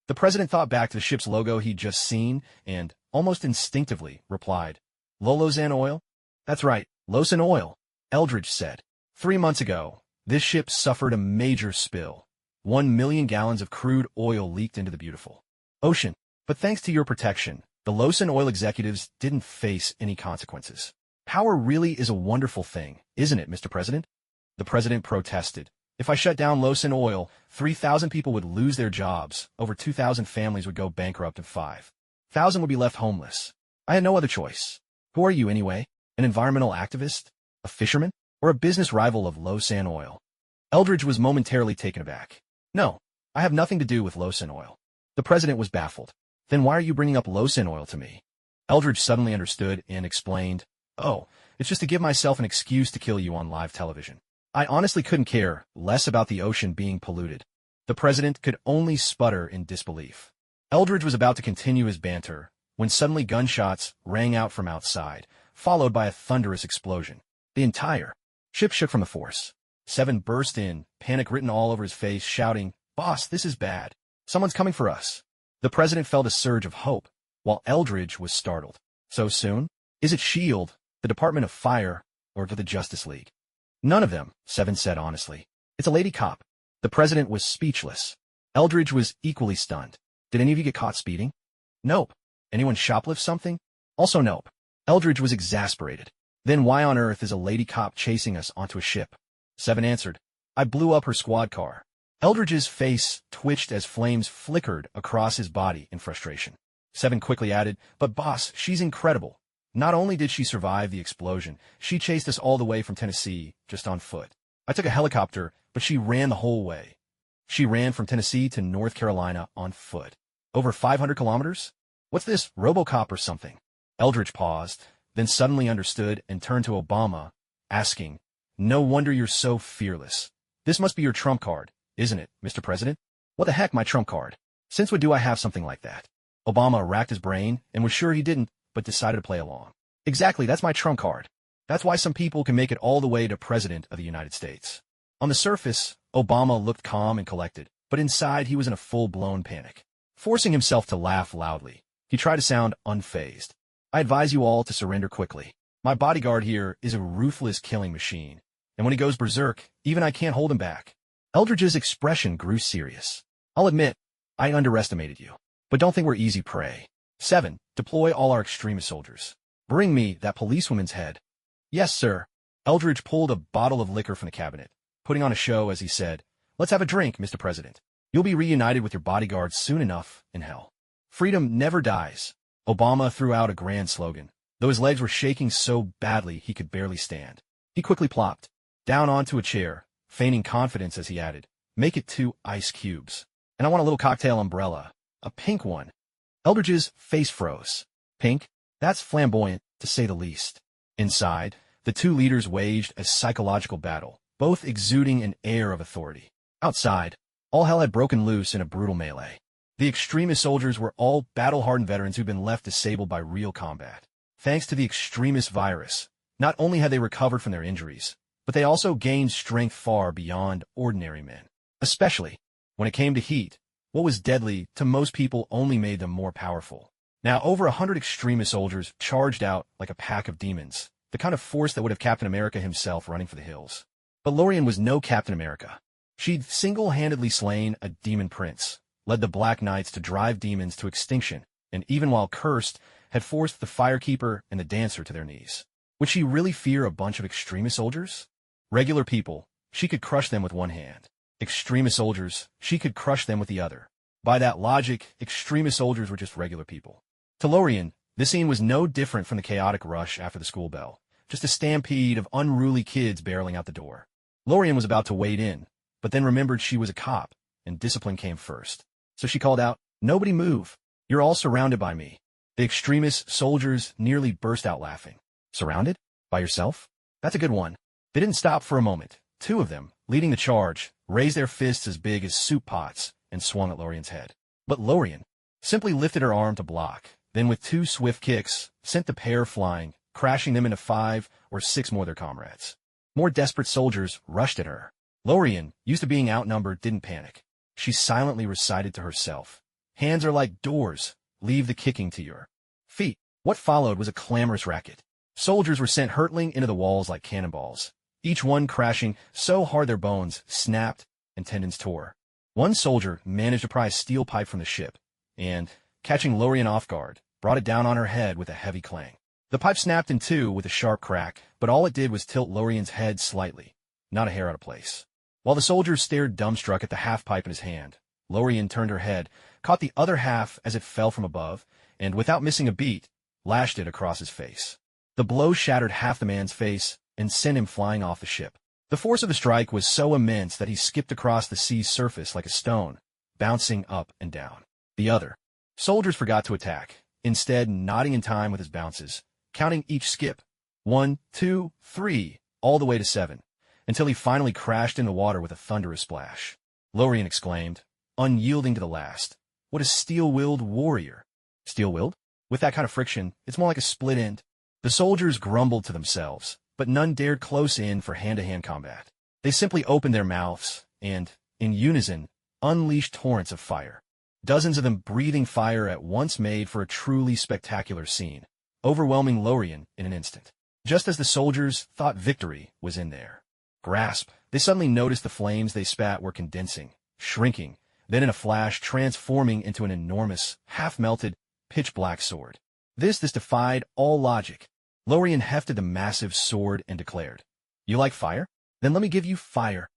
The President thought back to the ship's logo he'd just seen and, almost instinctively, replied, "Lolosan Oil?" "That's right, Losan Oil," Eldridge said. 3 months ago, this ship suffered a major spill. 1 million gallons of crude oil leaked into the beautiful ocean. But thanks to your protection, the Losan Oil executives didn't face any consequences. Power really is a wonderful thing, isn't it, Mr. President? The President protested. If I shut down Losan Oil, 3,000 people would lose their jobs, over 2,000 families would go bankrupt, and 5,000 would be left homeless. I had no other choice. Who are you anyway? An environmental activist? A fisherman? Or a business rival of Losan Oil? Eldridge was momentarily taken aback. No, I have nothing to do with Losan Oil. The President was baffled. Then why are you bringing up Losan Oil to me? Eldridge suddenly understood and explained, "Oh, it's just to give myself an excuse to kill you on live television. I honestly couldn't care less about the ocean being polluted." The President could only sputter in disbelief. Eldridge was about to continue his banter when suddenly gunshots rang out from outside, followed by a thunderous explosion. The entire ship shook from the force. Seven burst in, panic written all over his face, shouting, "Boss, this is bad. Someone's coming for us." The President felt a surge of hope, while Eldridge was startled. So soon? Is it S.H.I.E.L.D., the Department of Fire, or the Justice League? None of them, Seven said honestly. It's a lady cop. The President was speechless. Eldridge was equally stunned. Did any of you get caught speeding? Nope. Anyone shoplift something? Also nope. Eldridge was exasperated. Then why on earth is a lady cop chasing us onto a ship? Seven answered, I blew up her squad car. Eldridge's face twitched as flames flickered across his body in frustration. Seven quickly added, but boss, she's incredible. Not only did she survive the explosion, she chased us all the way from Tennessee, just on foot. I took a helicopter, but she ran the whole way. She ran from Tennessee to North Carolina on foot. Over 500 kilometers? What's this, RoboCop or something? Eldridge paused, then suddenly understood and turned to Obama, asking, No wonder you're so fearless. This must be your trump card, isn't it, Mr. President? What the heck, my trump card? Since when do I have something like that? Obama racked his brain and was sure he didn't, but decided to play along. Exactly, that's my trump card. That's why some people can make it all the way to President of the United States. On the surface, Obama looked calm and collected, but inside he was in a full-blown panic. Forcing himself to laugh loudly, he tried to sound unfazed. I advise you all to surrender quickly. My bodyguard here is a ruthless killing machine, and when he goes berserk, even I can't hold him back. Eldridge's expression grew serious. I'll admit, I underestimated you, but don't think we're easy prey. 7. Deploy all our extremist soldiers. Bring me that policewoman's head. Yes, sir. Eldridge pulled a bottle of liquor from the cabinet, putting on a show as he said, Let's have a drink, Mr. President. You'll be reunited with your bodyguards soon enough in hell. Freedom never dies. Obama threw out a grand slogan, though his legs were shaking so badly he could barely stand. He quickly plopped down onto a chair, feigning confidence as he added, Make it 2 ice cubes. And I want a little cocktail umbrella, a pink one. Eldridge's face froze. Pink? That's flamboyant, to say the least. Inside, the two leaders waged a psychological battle, both exuding an air of authority. Outside, all hell had broken loose in a brutal melee. The extremist soldiers were all battle-hardened veterans who'd been left disabled by real combat. Thanks to the extremist virus, not only had they recovered from their injuries, but they also gained strength far beyond ordinary men. Especially, when it came to heat, what was deadly to most people only made them more powerful. Now, over 100 extremist soldiers charged out like a pack of demons, the kind of force that would have Captain America himself running for the hills. But Lorien was no Captain America. She'd single-handedly slain a demon prince, led the Black Knights to drive demons to extinction, and even while cursed, had forced the Firekeeper and the Dancer to their knees. Would she really fear a bunch of extremist soldiers? Regular people, she could crush them with one hand. Extremist soldiers, she could crush them with the other. By that logic, extremist soldiers were just regular people. To Lorien, this scene was no different from the chaotic rush after the school bell, just a stampede of unruly kids barreling out the door. Lorien was about to wade in, but then remembered she was a cop, and discipline came first. So she called out, Nobody move. You're all surrounded by me. The extremist soldiers nearly burst out laughing. Surrounded? By yourself? That's a good one. They didn't stop for a moment. 2 of them, leading the charge, raised their fists as big as soup pots and swung at Lorien's head. But Lorien simply lifted her arm to block, then with 2 swift kicks, sent the pair flying, crashing them into 5 or 6 more of their comrades. More desperate soldiers rushed at her. Lorien, used to being outnumbered, didn't panic. She silently recited to herself, "Hands are like doors. Leave the kicking to your feet." What followed was a clamorous racket. Soldiers were sent hurtling into the walls like cannonballs, each one crashing so hard their bones snapped and tendons tore. One soldier managed to pry a steel pipe from the ship, and, catching Lorien off guard, brought it down on her head with a heavy clang. The pipe snapped in two with a sharp crack, but all it did was tilt Lorien's head slightly, not a hair out of place. While the soldiers stared dumbstruck at the half-pipe in his hand, Lorien turned her head, caught the other half as it fell from above, and, without missing a beat, lashed it across his face. The blow shattered half the man's face and sent him flying off the ship. The force of the strike was so immense that he skipped across the sea's surface like a stone, bouncing up and down. The other soldiers forgot to attack, instead nodding in time with his bounces, counting each skip, 1, 2, 3, all the way to 7, until he finally crashed in the water with a thunderous splash. Lorien exclaimed, unyielding to the last, "What a steel-willed warrior!" Steel-willed? With that kind of friction, it's more like a split end. The soldiers grumbled to themselves, but none dared close in for hand-to-hand combat. They simply opened their mouths and, in unison, unleashed torrents of fire. Dozens of them breathing fire at once made for a truly spectacular scene, overwhelming Lorien in an instant. Just as the soldiers thought victory was in their grasp, they suddenly noticed the flames they spat were condensing, shrinking, then in a flash transforming into an enormous, half-melted, pitch-black sword. This defied all logic. Lorien hefted the massive sword and declared, "You like fire? Then let me give you fire."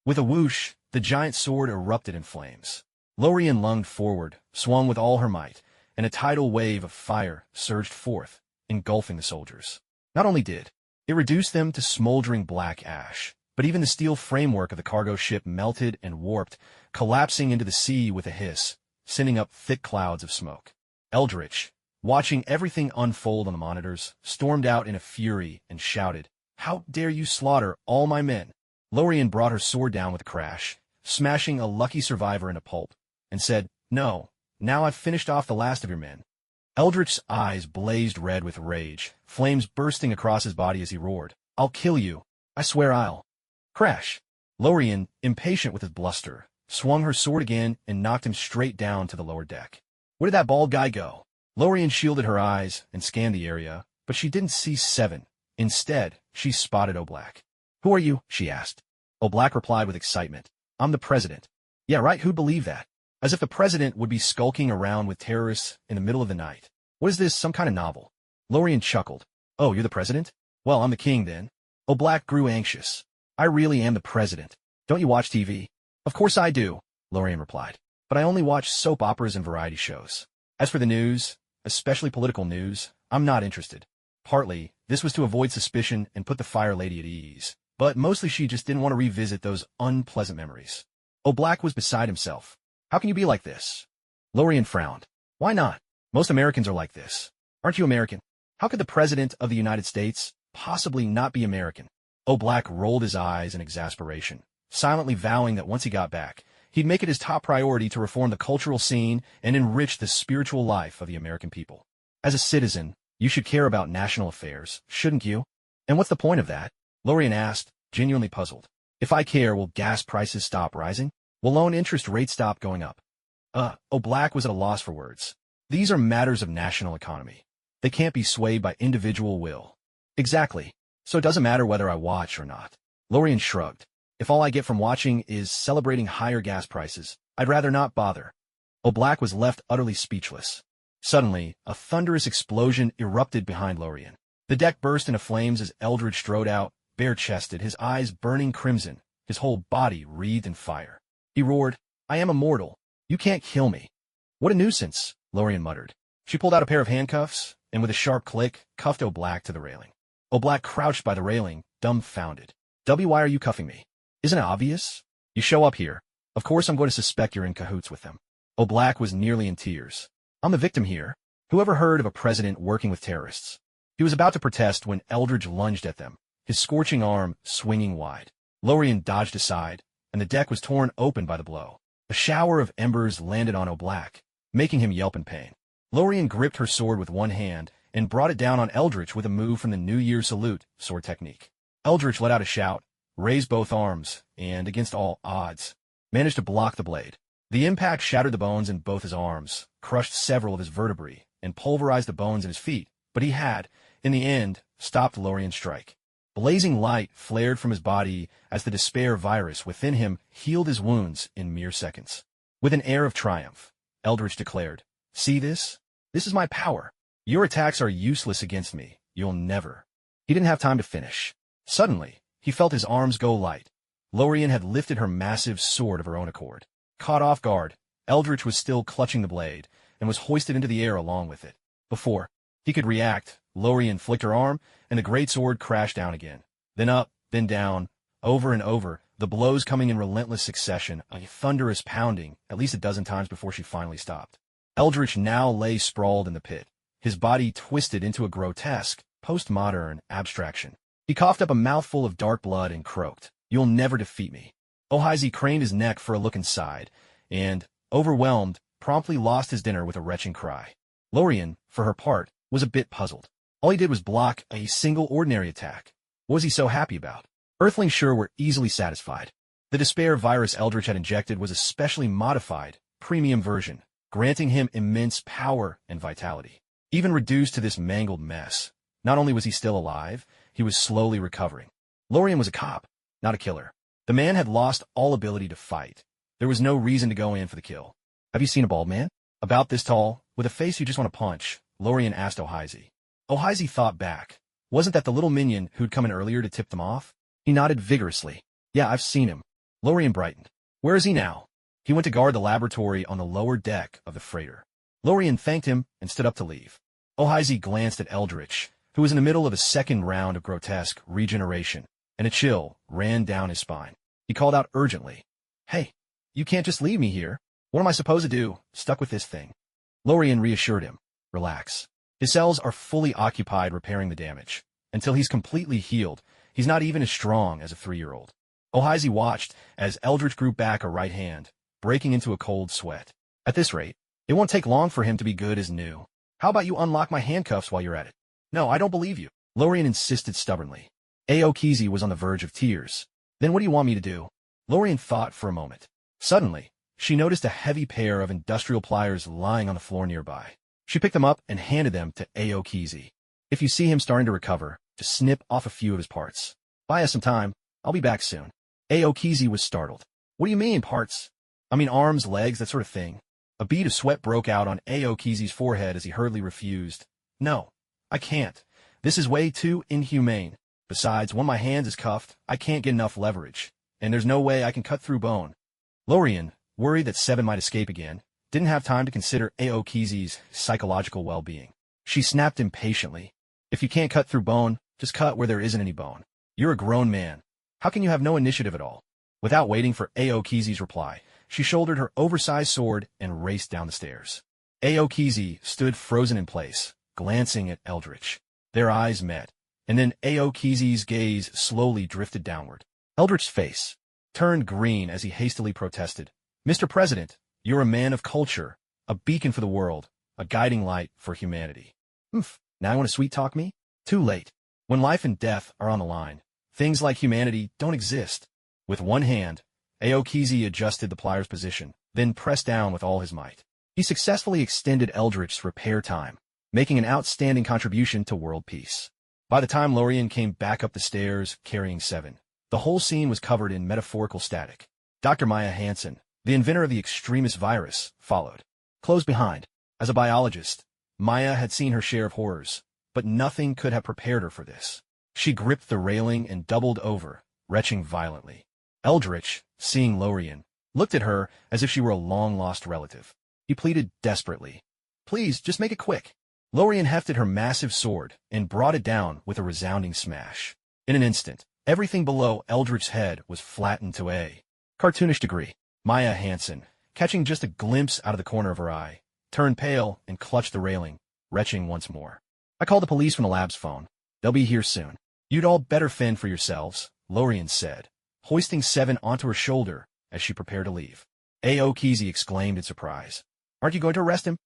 With a whoosh, the giant sword erupted in flames. Lorien lunged forward, swung with all her might, and a tidal wave of fire surged forth, engulfing the soldiers. Not only did it reduce them to smoldering black ash, but even the steel framework of the cargo ship melted and warped, collapsing into the sea with a hiss, sending up thick clouds of smoke. Eldritch, watching everything unfold on the monitors, stormed out in a fury and shouted, "How dare you slaughter all my men?" Lorien brought her sword down with a crash, smashing a lucky survivor into pulp, and said, "No, now I've finished off the last of your men." Eldritch's eyes blazed red with rage, flames bursting across his body as he roared, "I'll kill you. I swear I'll." Crash! Lorien, impatient with his bluster, swung her sword again and knocked him straight down to the lower deck. Where did that bald guy go? Lorien shielded her eyes and scanned the area, but she didn't see 7. Instead, she spotted O'Black. "Who are you?" she asked. O'Black replied with excitement, "I'm the president." "Yeah, right, who'd believe that? As if the president would be skulking around with terrorists in the middle of the night. What is this, some kind of novel?" Lorien chuckled. "Oh, you're the president? Well, I'm the king then." O'Black grew anxious. "I really am the president. Don't you watch TV?" "Of course I do," Lorien replied. "But I only watch soap operas and variety shows. As for the news, especially political news, I'm not interested." Partly, this was to avoid suspicion and put the Fire Lady at ease, but mostly she just didn't want to revisit those unpleasant memories. O'Black was beside himself. "How can you be like this?" Lorien frowned. "Why not? Most Americans are like this. Aren't you American? How could the President of the United States possibly not be American?" O'Black rolled his eyes in exasperation, silently vowing that once he got back, he'd make it his top priority to reform the cultural scene and enrich the spiritual life of the American people. "As a citizen, you should care about national affairs, shouldn't you?" "And what's the point of that?" Lorien asked, genuinely puzzled. "If I care, will gas prices stop rising? Will loan interest rates stop going up?" O'Black was at a loss for words. "These are matters of national economy. They can't be swayed by individual will." "Exactly. So it doesn't matter whether I watch or not." Lorien shrugged. "If all I get from watching is celebrating higher gas prices, I'd rather not bother." O'Black was left utterly speechless. Suddenly, a thunderous explosion erupted behind Lorien. The deck burst into flames as Eldritch strode out, bare-chested, his eyes burning crimson, his whole body wreathed in fire. He roared, "I am immortal. You can't kill me." "What a nuisance," Lorien muttered. She pulled out a pair of handcuffs, and with a sharp click, cuffed O'Black to the railing. O'Black crouched by the railing, dumbfounded. "Why are you cuffing me? Isn't it obvious? You show up here. Of course I'm going to suspect you're in cahoots with them." O'Black was nearly in tears. "I'm the victim here. Who ever heard of a president working with terrorists?" He was about to protest when Eldridge lunged at them, his scorching arm swinging wide. Lorien dodged aside, and the deck was torn open by the blow. A shower of embers landed on O'Black, making him yelp in pain. Lorien gripped her sword with one hand and brought it down on Eldritch with a move from the New Year's Salute sword technique. Eldritch let out a shout, raised both arms, and, against all odds, managed to block the blade. The impact shattered the bones in both his arms, crushed several of his vertebrae, and pulverized the bones in his feet, but he had, in the end, stopped Lorien's strike. Blazing light flared from his body as the despair virus within him healed his wounds in mere seconds. With an air of triumph, Eldritch declared, "See this? This is my power. Your attacks are useless against me. You'll never." He didn't have time to finish. Suddenly, he felt his arms go light. Lorien had lifted her massive sword of her own accord. Caught off guard, Eldritch was still clutching the blade and was hoisted into the air along with it. Before he could react, Lorien flicked her arm, and the great sword crashed down again. Then up, then down, over and over, the blows coming in relentless succession, a thunderous pounding, at least a dozen times before she finally stopped. Eldritch now lay sprawled in the pit, his body twisted into a grotesque, postmodern abstraction. He coughed up a mouthful of dark blood and croaked, "You'll never defeat me." Ohizi craned his neck for a look inside, and, overwhelmed, promptly lost his dinner with a retching cry. Lorien, for her part, was a bit puzzled. All he did was block a single ordinary attack. What was he so happy about? Earthlings sure were easily satisfied. The despair virus Eldritch had injected was a specially modified, premium version, granting him immense power and vitality. Even reduced to this mangled mess, not only was he still alive, he was slowly recovering. Lorien was a cop, not a killer. The man had lost all ability to fight. There was no reason to go in for the kill. "Have you seen a bald man? About this tall, with a face you just want to punch?" Lorien asked Ohizi. Ohizi thought back. Wasn't that the little minion who'd come in earlier to tip them off? He nodded vigorously. "Yeah, I've seen him." Lorien brightened. "Where is he now?" "He went to guard the laboratory on the lower deck of the freighter." Lorien thanked him and stood up to leave. Ohizi glanced at Eldritch, who was in the middle of a second round of grotesque regeneration, and a chill ran down his spine. He called out urgently, "Hey, you can't just leave me here. What am I supposed to do, stuck with this thing?" Lorien reassured him, "Relax. His cells are fully occupied repairing the damage. Until he's completely healed, he's not even as strong as a 3-year-old. Ohizi watched as Eldritch grew back a right hand, breaking into a cold sweat. "At this rate, it won't take long for him to be good as new. How about you unlock my handcuffs while you're at it?" "No, I don't believe you," Lorien insisted stubbornly. Aokizi was on the verge of tears. "Then what do you want me to do?" Lorien thought for a moment. Suddenly, she noticed a heavy pair of industrial pliers lying on the floor nearby. She picked them up and handed them to Aokizi. "If you see him starting to recover, just snip off a few of his parts. Buy us some time. I'll be back soon." Aokizi was startled. "What do you mean, parts?" "I mean arms, legs, that sort of thing." A bead of sweat broke out on Aokizi's forehead as he hurriedly refused. "No, I can't. This is way too inhumane. Besides, when my hands is cuffed, I can't get enough leverage, and there's no way I can cut through bone." Lorien, worried that Seven might escape again, didn't have time to consider Aokizi's psychological well-being. She snapped impatiently, "If you can't cut through bone, just cut where there isn't any bone. You're a grown man. How can you have no initiative at all?" Without waiting for Aokizi's reply, she shouldered her oversized sword and raced down the stairs. Aokizi stood frozen in place, glancing at Eldritch. Their eyes met, and then Aokizi's gaze slowly drifted downward. Eldritch's face turned green as he hastily protested, "Mr. President, you're a man of culture, a beacon for the world, a guiding light for humanity." "Oomph, now you want to sweet-talk me?" "Too late. When life and death are on the line, things like humanity don't exist." With one hand, Aokizi adjusted the pliers' position, then pressed down with all his might. He successfully extended Eldritch's repair time, making an outstanding contribution to world peace. By the time Lorien came back up the stairs carrying Seven, the whole scene was covered in metaphorical static. Dr. Maya Hansen, the inventor of the extremist virus, followed, close behind. As a biologist, Maya had seen her share of horrors, but nothing could have prepared her for this. She gripped the railing and doubled over, retching violently. Eldritch, seeing Lorien, looked at her as if she were a long-lost relative. He pleaded desperately, "Please, just make it quick." Lorien hefted her massive sword and brought it down with a resounding smash. In an instant, everything below Eldritch's head was flattened to a cartoonish degree. Maya Hansen, catching just a glimpse out of the corner of her eye, turned pale and clutched the railing, retching once more. "I called the police from the lab's phone. They'll be here soon. You'd all better fend for yourselves," Lorien said, hoisting Seven onto her shoulder as she prepared to leave. Aokizi exclaimed in surprise, "Aren't you going to arrest him?"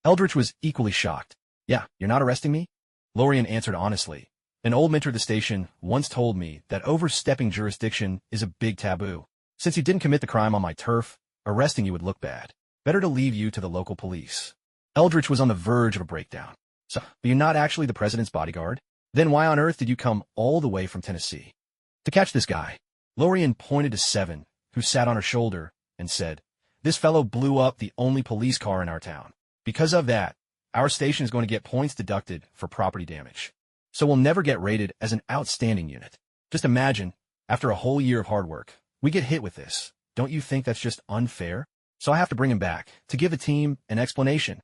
Eldritch was equally shocked. Yeah, you're not arresting me? Lorian answered honestly. An old mentor at the station once told me that overstepping jurisdiction is a big taboo. Since you didn't commit the crime on my turf, arresting you would look bad. Better to leave you to the local police. Eldritch was on the verge of a breakdown. So, but you're not actually the president's bodyguard? Then why on earth did you come all the way from Tennessee? To catch this guy. Lorian pointed to Seven, who sat on her shoulder, and said, This fellow blew up the only police car in our town. Because of that, our station is going to get points deducted for property damage. So we'll never get rated as an outstanding unit. Just imagine, after a whole year of hard work, we get hit with this. Don't you think that's just unfair? So I have to bring him back, to give the team an explanation.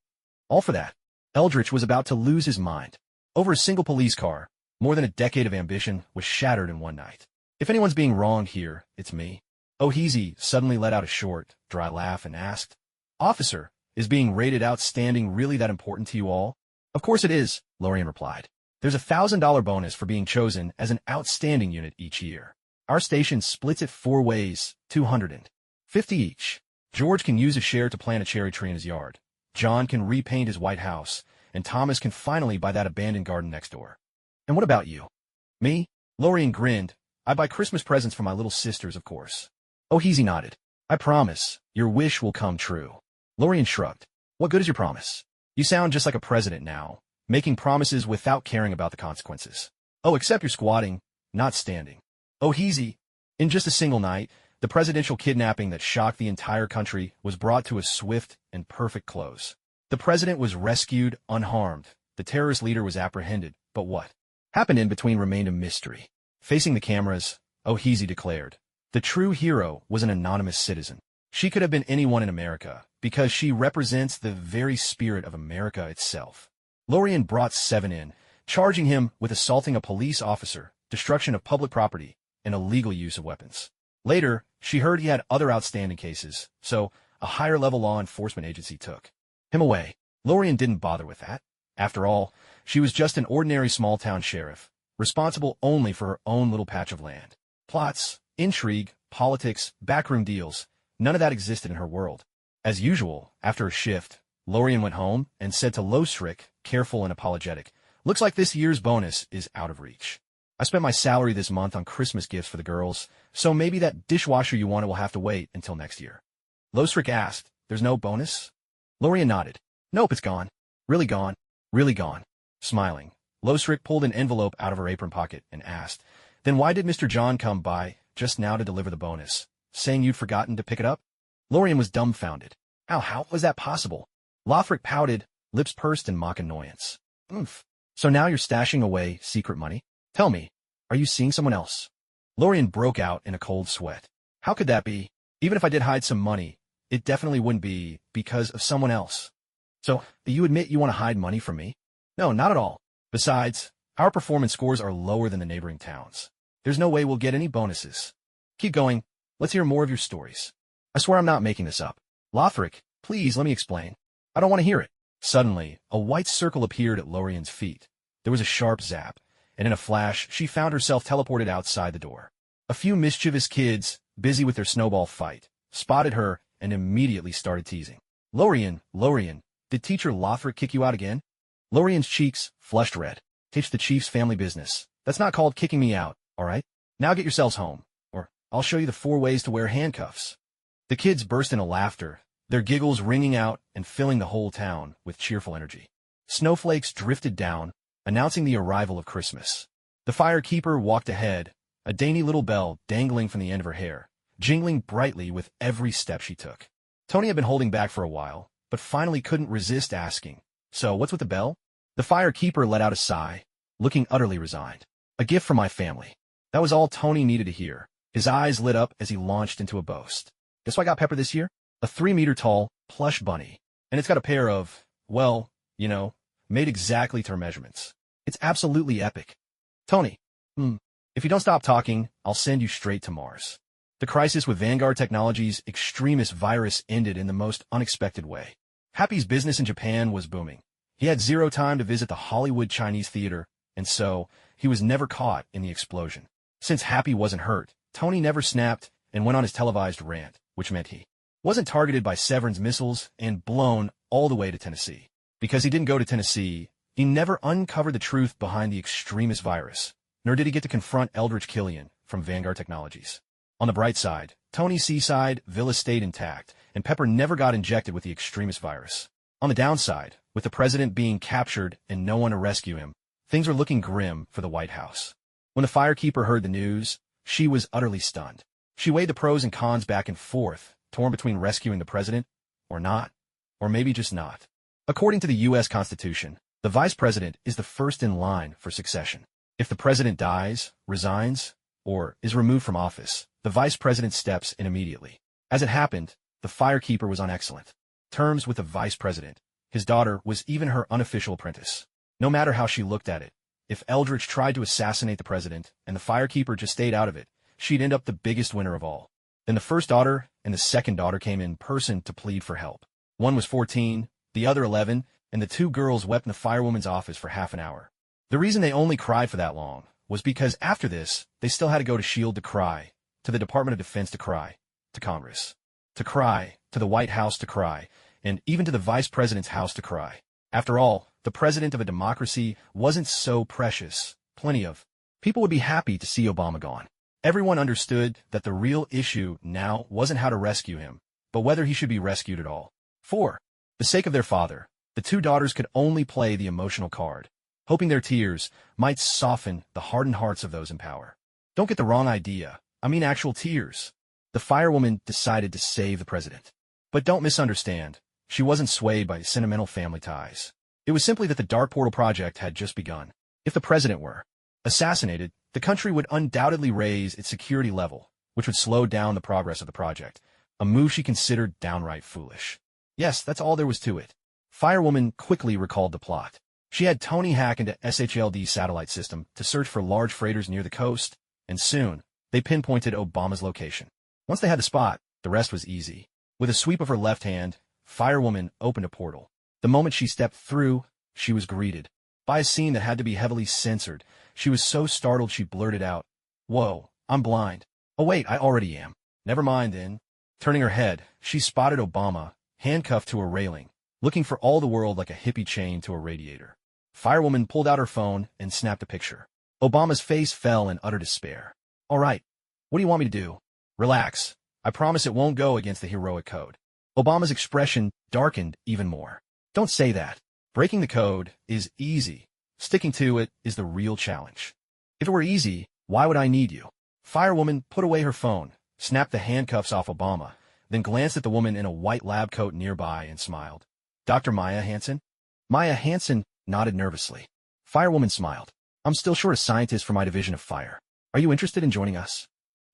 All for that. Eldritch was about to lose his mind. Over a single police car, more than a decade of ambition was shattered in one night. If anyone's being wronged here, it's me. O'Heasy suddenly let out a short, dry laugh and asked, Officer, is being rated outstanding really that important to you all? Of course it is, Lorian replied. There's a $1,000 bonus for being chosen as an outstanding unit each year. Our station splits it 4 ways, 250 each. George can use a share to plant a cherry tree in his yard. John can repaint his White House, and Thomas can finally buy that abandoned garden next door. And what about you? Me? Lorian grinned. I buy Christmas presents for my little sisters, of course. O'Heasy nodded. I promise, your wish will come true. Lorian shrugged. What good is your promise? You sound just like a president now, making promises without caring about the consequences. Oh, except you're squatting, not standing. O'Heasy, in just a single night, the presidential kidnapping that shocked the entire country was brought to a swift and perfect close. The president was rescued unharmed. The terrorist leader was apprehended. But what happened in between remained a mystery. Facing the cameras, O'Heasy declared, the true hero was an anonymous citizen. She could have been anyone in America, because she represents the very spirit of America itself. Lorian brought Seven in, charging him with assaulting a police officer, destruction of public property, and illegal use of weapons. Later, she heard he had other outstanding cases, so a higher-level law enforcement agency took him away. Lorian didn't bother with that. After all, she was just an ordinary small-town sheriff, responsible only for her own little patch of land. Plots, intrigue, politics, backroom deals, none of that existed in her world. As usual, after a shift, Lorian went home and said to Losrick, careful and apologetic, looks like this year's bonus is out of reach. I spent my salary this month on Christmas gifts for the girls, so maybe that dishwasher you wanted will have to wait until next year. Losrick asked, there's no bonus? Lorian nodded. Nope, it's gone. Really gone. Really gone. Smiling, Losrick pulled an envelope out of her apron pocket and asked, then why did Mr. John come by just now to deliver the bonus, saying you'd forgotten to pick it up? Lorian was dumbfounded. How was that possible? Lothric pouted, lips pursed in mock annoyance. Oomph. So now you're stashing away secret money? Tell me, are you seeing someone else? Lorian broke out in a cold sweat. How could that be? Even if I did hide some money, it definitely wouldn't be because of someone else. So, you admit you want to hide money from me? No, not at all. Besides, our performance scores are lower than the neighboring towns. There's no way we'll get any bonuses. Keep going. Let's hear more of your stories. I swear I'm not making this up. Lothric, please let me explain. I don't want to hear it. Suddenly, a white circle appeared at Lorian's feet. There was a sharp zap, and in a flash, she found herself teleported outside the door. A few mischievous kids, busy with their snowball fight, spotted her and immediately started teasing. Lorian, did Teacher Lothric kick you out again? Lorian's cheeks flushed red. It's the chief's family business. That's not called kicking me out, all right? Now get yourselves home, or I'll show you the 4 ways to wear handcuffs. The kids burst into laughter, their giggles ringing out and filling the whole town with cheerful energy. Snowflakes drifted down, announcing the arrival of Christmas. The firekeeper walked ahead, a dainty little bell dangling from the end of her hair, jingling brightly with every step she took. Tony had been holding back for a while, but finally couldn't resist asking, so what's with the bell? The firekeeper let out a sigh, looking utterly resigned. A gift from my family. That was all Tony needed to hear. His eyes lit up as he launched into a boast. Guess what I got Pepper this year? A 3-meter-tall plush bunny. And it's got a pair of, well, made exactly to her measurements. It's absolutely epic. Tony, if you don't stop talking, I'll send you straight to Mars. The crisis with Vanguard Technologies' extremist virus ended in the most unexpected way. Happy's business in Japan was booming. He had 0 time to visit the Hollywood Chinese theater, and so he was never caught in the explosion. Since Happy wasn't hurt, Tony never snapped and went on his televised rant, which meant he wasn't targeted by Severn's missiles and blown all the way to Tennessee. Because he didn't go to Tennessee, he never uncovered the truth behind the extremist virus, nor did he get to confront Eldridge Killian from Vanguard Technologies. On the bright side, Tony's seaside villa stayed intact, and Pepper never got injected with the extremist virus. On the downside, with the president being captured and no one to rescue him, things were looking grim for the White House. When the firekeeper heard the news, she was utterly stunned. She weighed the pros and cons back and forth, torn between rescuing the president or not, or maybe just not. According to the U.S. Constitution, the vice president is the first in line for succession. If the president dies, resigns, or is removed from office, the vice president steps in immediately. As it happened, the firekeeper was on excellent terms with the vice president. His daughter was even her unofficial apprentice. No matter how she looked at it, if Eldridge tried to assassinate the president and the firekeeper just stayed out of it, she'd end up the biggest winner of all. Then the first daughter and the second daughter came in person to plead for help. One was 14, the other 11, and the two girls wept in the firewoman's office for half an hour. The reason they only cried for that long was because after this, they still had to go to SHIELD to cry, to the Department of Defense to cry, to Congress to cry, to the White House to cry, and even to the vice president's house to cry. After all, the president of a democracy wasn't so precious. Plenty of people would be happy to see Obama gone. Everyone understood that the real issue now wasn't how to rescue him, but whether he should be rescued at all. For the sake of their father, the two daughters could only play the emotional card, hoping their tears might soften the hardened hearts of those in power. Don't get the wrong idea. I mean actual tears. The firewoman decided to save the president. But don't misunderstand. She wasn't swayed by sentimental family ties. It was simply that the Dark Portal project had just begun. If the president were assassinated, the country would undoubtedly raise its security level, which would slow down the progress of the project, a move she considered downright foolish. Yes, that's all there was to it. Firewoman quickly recalled the plot. She had Tony hack into SHLD's satellite system to search for large freighters near the coast, and soon, they pinpointed Obama's location. Once they had the spot, the rest was easy. With a sweep of her left hand, Firewoman opened a portal. The moment she stepped through, she was greeted by a scene that had to be heavily censored. She was so startled she blurted out, "Whoa, I'm blind. Oh wait, I already am. Never mind then." Turning her head, she spotted Obama, handcuffed to a railing, looking for all the world like a hippie chained to a radiator. Firewoman pulled out her phone and snapped a picture. Obama's face fell in utter despair. "All right, what do you want me to do?" "Relax. I promise it won't go against the heroic code." Obama's expression darkened even more. "Don't say that. Breaking the code is easy. Sticking to it is the real challenge. If it were easy, why would I need you?" Firewoman put away her phone, snapped the handcuffs off Obama, then glanced at the woman in a white lab coat nearby and smiled. "Dr. Maya Hansen?" Maya Hansen nodded nervously. Firewoman smiled. "I'm still short a scientist for my division of fire. Are you interested in joining us?"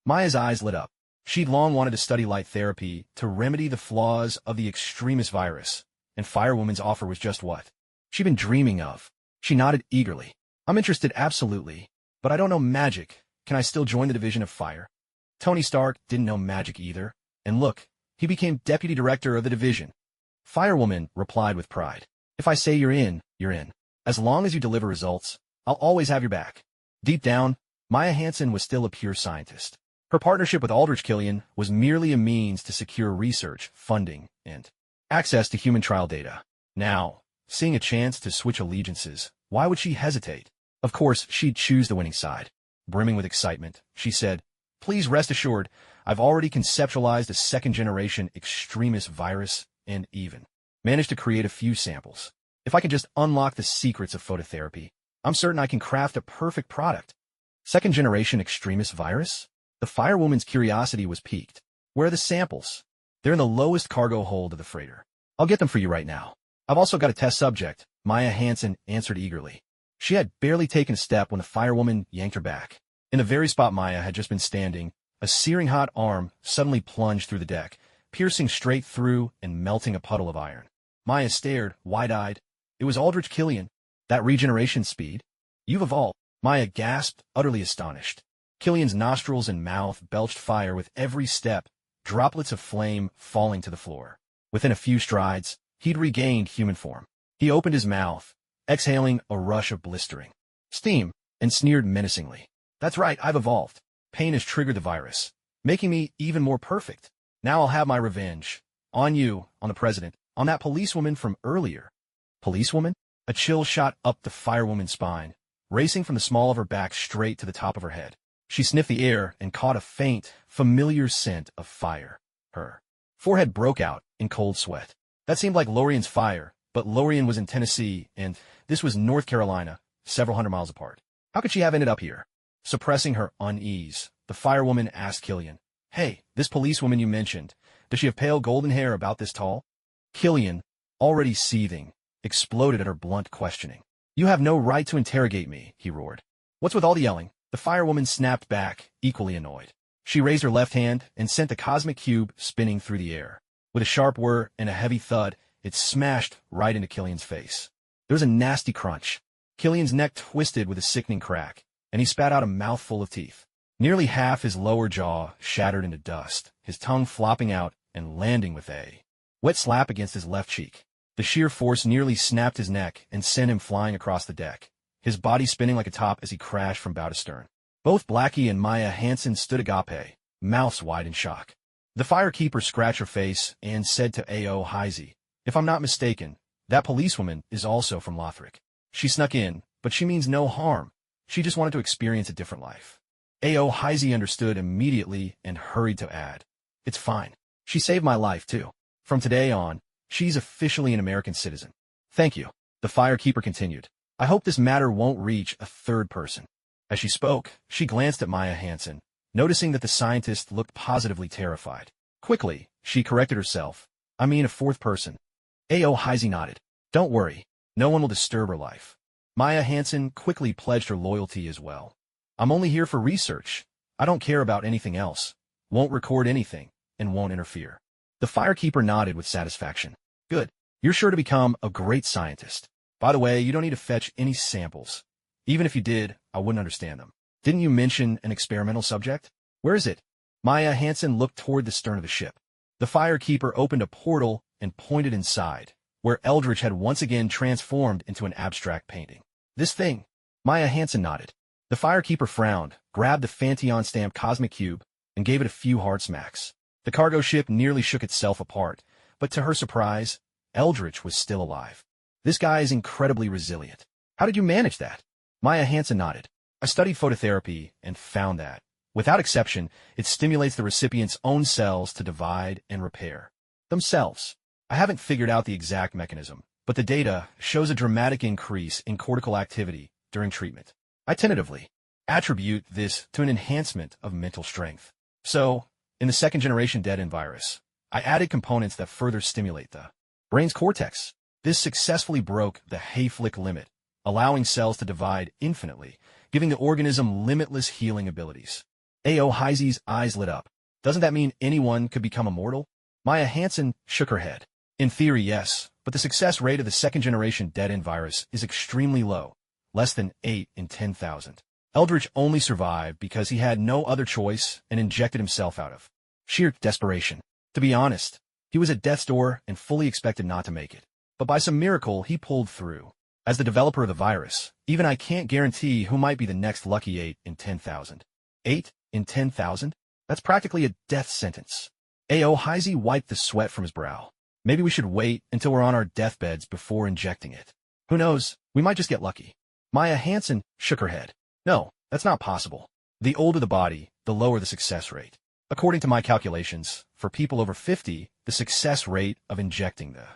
Maya's eyes lit up. She'd long wanted to study light therapy to remedy the flaws of the extremist virus, and Firewoman's offer was just what she'd been dreaming of. She nodded eagerly. "I'm interested absolutely, but I don't know magic. Can I still join the division of fire?" Tony Stark didn't know magic either, and look, he became deputy director of the division. Firewoman replied with pride. "If I say you're in, you're in. As long as you deliver results, I'll always have your back." Deep down, Maya Hansen was still a pure scientist. Her partnership with Eldridge Killian was merely a means to secure research, funding, and access to human trial data. Now, seeing a chance to switch allegiances, why would she hesitate? Of course, she'd choose the winning side. Brimming with excitement, she said, "Please rest assured, I've already conceptualized a second-generation extremist virus and even managed to create a few samples. If I can just unlock the secrets of phototherapy, I'm certain I can craft a perfect product." Second-generation extremist virus? The firewoman's curiosity was piqued. "Where are the samples?" "They're in the lowest cargo hold of the freighter. I'll get them for you right now." "I've also got a test subject," Maya Hansen answered eagerly. She had barely taken a step when the firewoman yanked her back. In the very spot Maya had just been standing, a searing hot arm suddenly plunged through the deck, piercing straight through and melting a puddle of iron. Maya stared, wide-eyed. It was Eldridge Killian. "That regeneration speed? You've evolved." Maya gasped, utterly astonished. Killian's nostrils and mouth belched fire with every step, droplets of flame falling to the floor. Within a few strides, he'd regained human form. He opened his mouth, exhaling a rush of blistering steam, and sneered menacingly. "That's right, I've evolved. Pain has triggered the virus, making me even more perfect. Now I'll have my revenge. On you, on the president, on that policewoman from earlier." Policewoman? A chill shot up the firewoman's spine, racing from the small of her back straight to the top of her head. She sniffed the air and caught a faint, familiar scent of fire. Her forehead broke out in cold sweat. That seemed like Lorian's fire, but Lorian was in Tennessee, and this was North Carolina, several hundred miles apart. How could she have ended up here? Suppressing her unease, the firewoman asked Killian, "Hey, this policewoman you mentioned, does she have pale golden hair about this tall?" Killian, already seething, exploded at her blunt questioning. "You have no right to interrogate me," he roared. "What's with all the yelling?" The firewoman snapped back, equally annoyed. She raised her left hand and sent the cosmic cube spinning through the air. With a sharp whir and a heavy thud, it smashed right into Killian's face. There was a nasty crunch. Killian's neck twisted with a sickening crack, and he spat out a mouthful of teeth. Nearly half his lower jaw shattered into dust, his tongue flopping out and landing with a wet slap against his left cheek. The sheer force nearly snapped his neck and sent him flying across the deck, his body spinning like a top as he crashed from bow to stern. Both Blackie and Maya Hansen stood agape, mouths wide in shock. The firekeeper scratched her face and said to A.O. Heisey, "If I'm not mistaken, that policewoman is also from Lothric. She snuck in, but she means no harm. She just wanted to experience a different life." A.O. Heisey understood immediately and hurried to add, "It's fine. She saved my life, too. From today on, she's officially an American citizen." "Thank you," the firekeeper continued. "I hope this matter won't reach a third person." As she spoke, she glanced at Maya Hansen, noticing that the scientist looked positively terrified. Quickly, she corrected herself. "I mean a fourth person." A.O. Heisey nodded. "Don't worry. No one will disturb her life." Maya Hansen quickly pledged her loyalty as well. "I'm only here for research. I don't care about anything else. Won't record anything, and won't interfere." The firekeeper nodded with satisfaction. "Good. You're sure to become a great scientist. By the way, you don't need to fetch any samples. Even if you did, I wouldn't understand them. Didn't you mention an experimental subject? Where is it?" Maya Hansen looked toward the stern of the ship. The firekeeper opened a portal and pointed inside, where Eldritch had once again transformed into an abstract painting. "This thing." Maya Hansen nodded. The firekeeper frowned, grabbed the Fanteon-stamped cosmic cube, and gave it a few hard smacks. The cargo ship nearly shook itself apart, but to her surprise, Eldritch was still alive. "This guy is incredibly resilient. How did you manage that?" Maya Hansen nodded. "I studied phototherapy and found that, without exception, it stimulates the recipient's own cells to divide and repair themselves. I haven't figured out the exact mechanism, but the data shows a dramatic increase in cortical activity during treatment. I tentatively attribute this to an enhancement of mental strength. So, in the second-generation dead-end virus, I added components that further stimulate the brain's cortex. This successfully broke the Hayflick limit, allowing cells to divide infinitely, giving the organism limitless healing abilities." A.O. Heisey's eyes lit up. "Doesn't that mean anyone could become immortal?" Maya Hansen shook her head. "In theory, yes, but the success rate of the second-generation dead-end virus is extremely low, less than 8 in 10,000. Eldritch only survived because he had no other choice and injected himself out of sheer desperation. To be honest, he was at death's door and fully expected not to make it. But by some miracle, he pulled through. As the developer of the virus, even I can't guarantee who might be the next lucky 8 in 10,000. 8 in 10,000? That's practically a death sentence." A.O. Heisey wiped the sweat from his brow. "Maybe we should wait until we're on our deathbeds before injecting it. Who knows, we might just get lucky." Maya Hansen shook her head. "No, that's not possible. The older the body, the lower the success rate. According to my calculations, for people over 50, the success rate of injecting the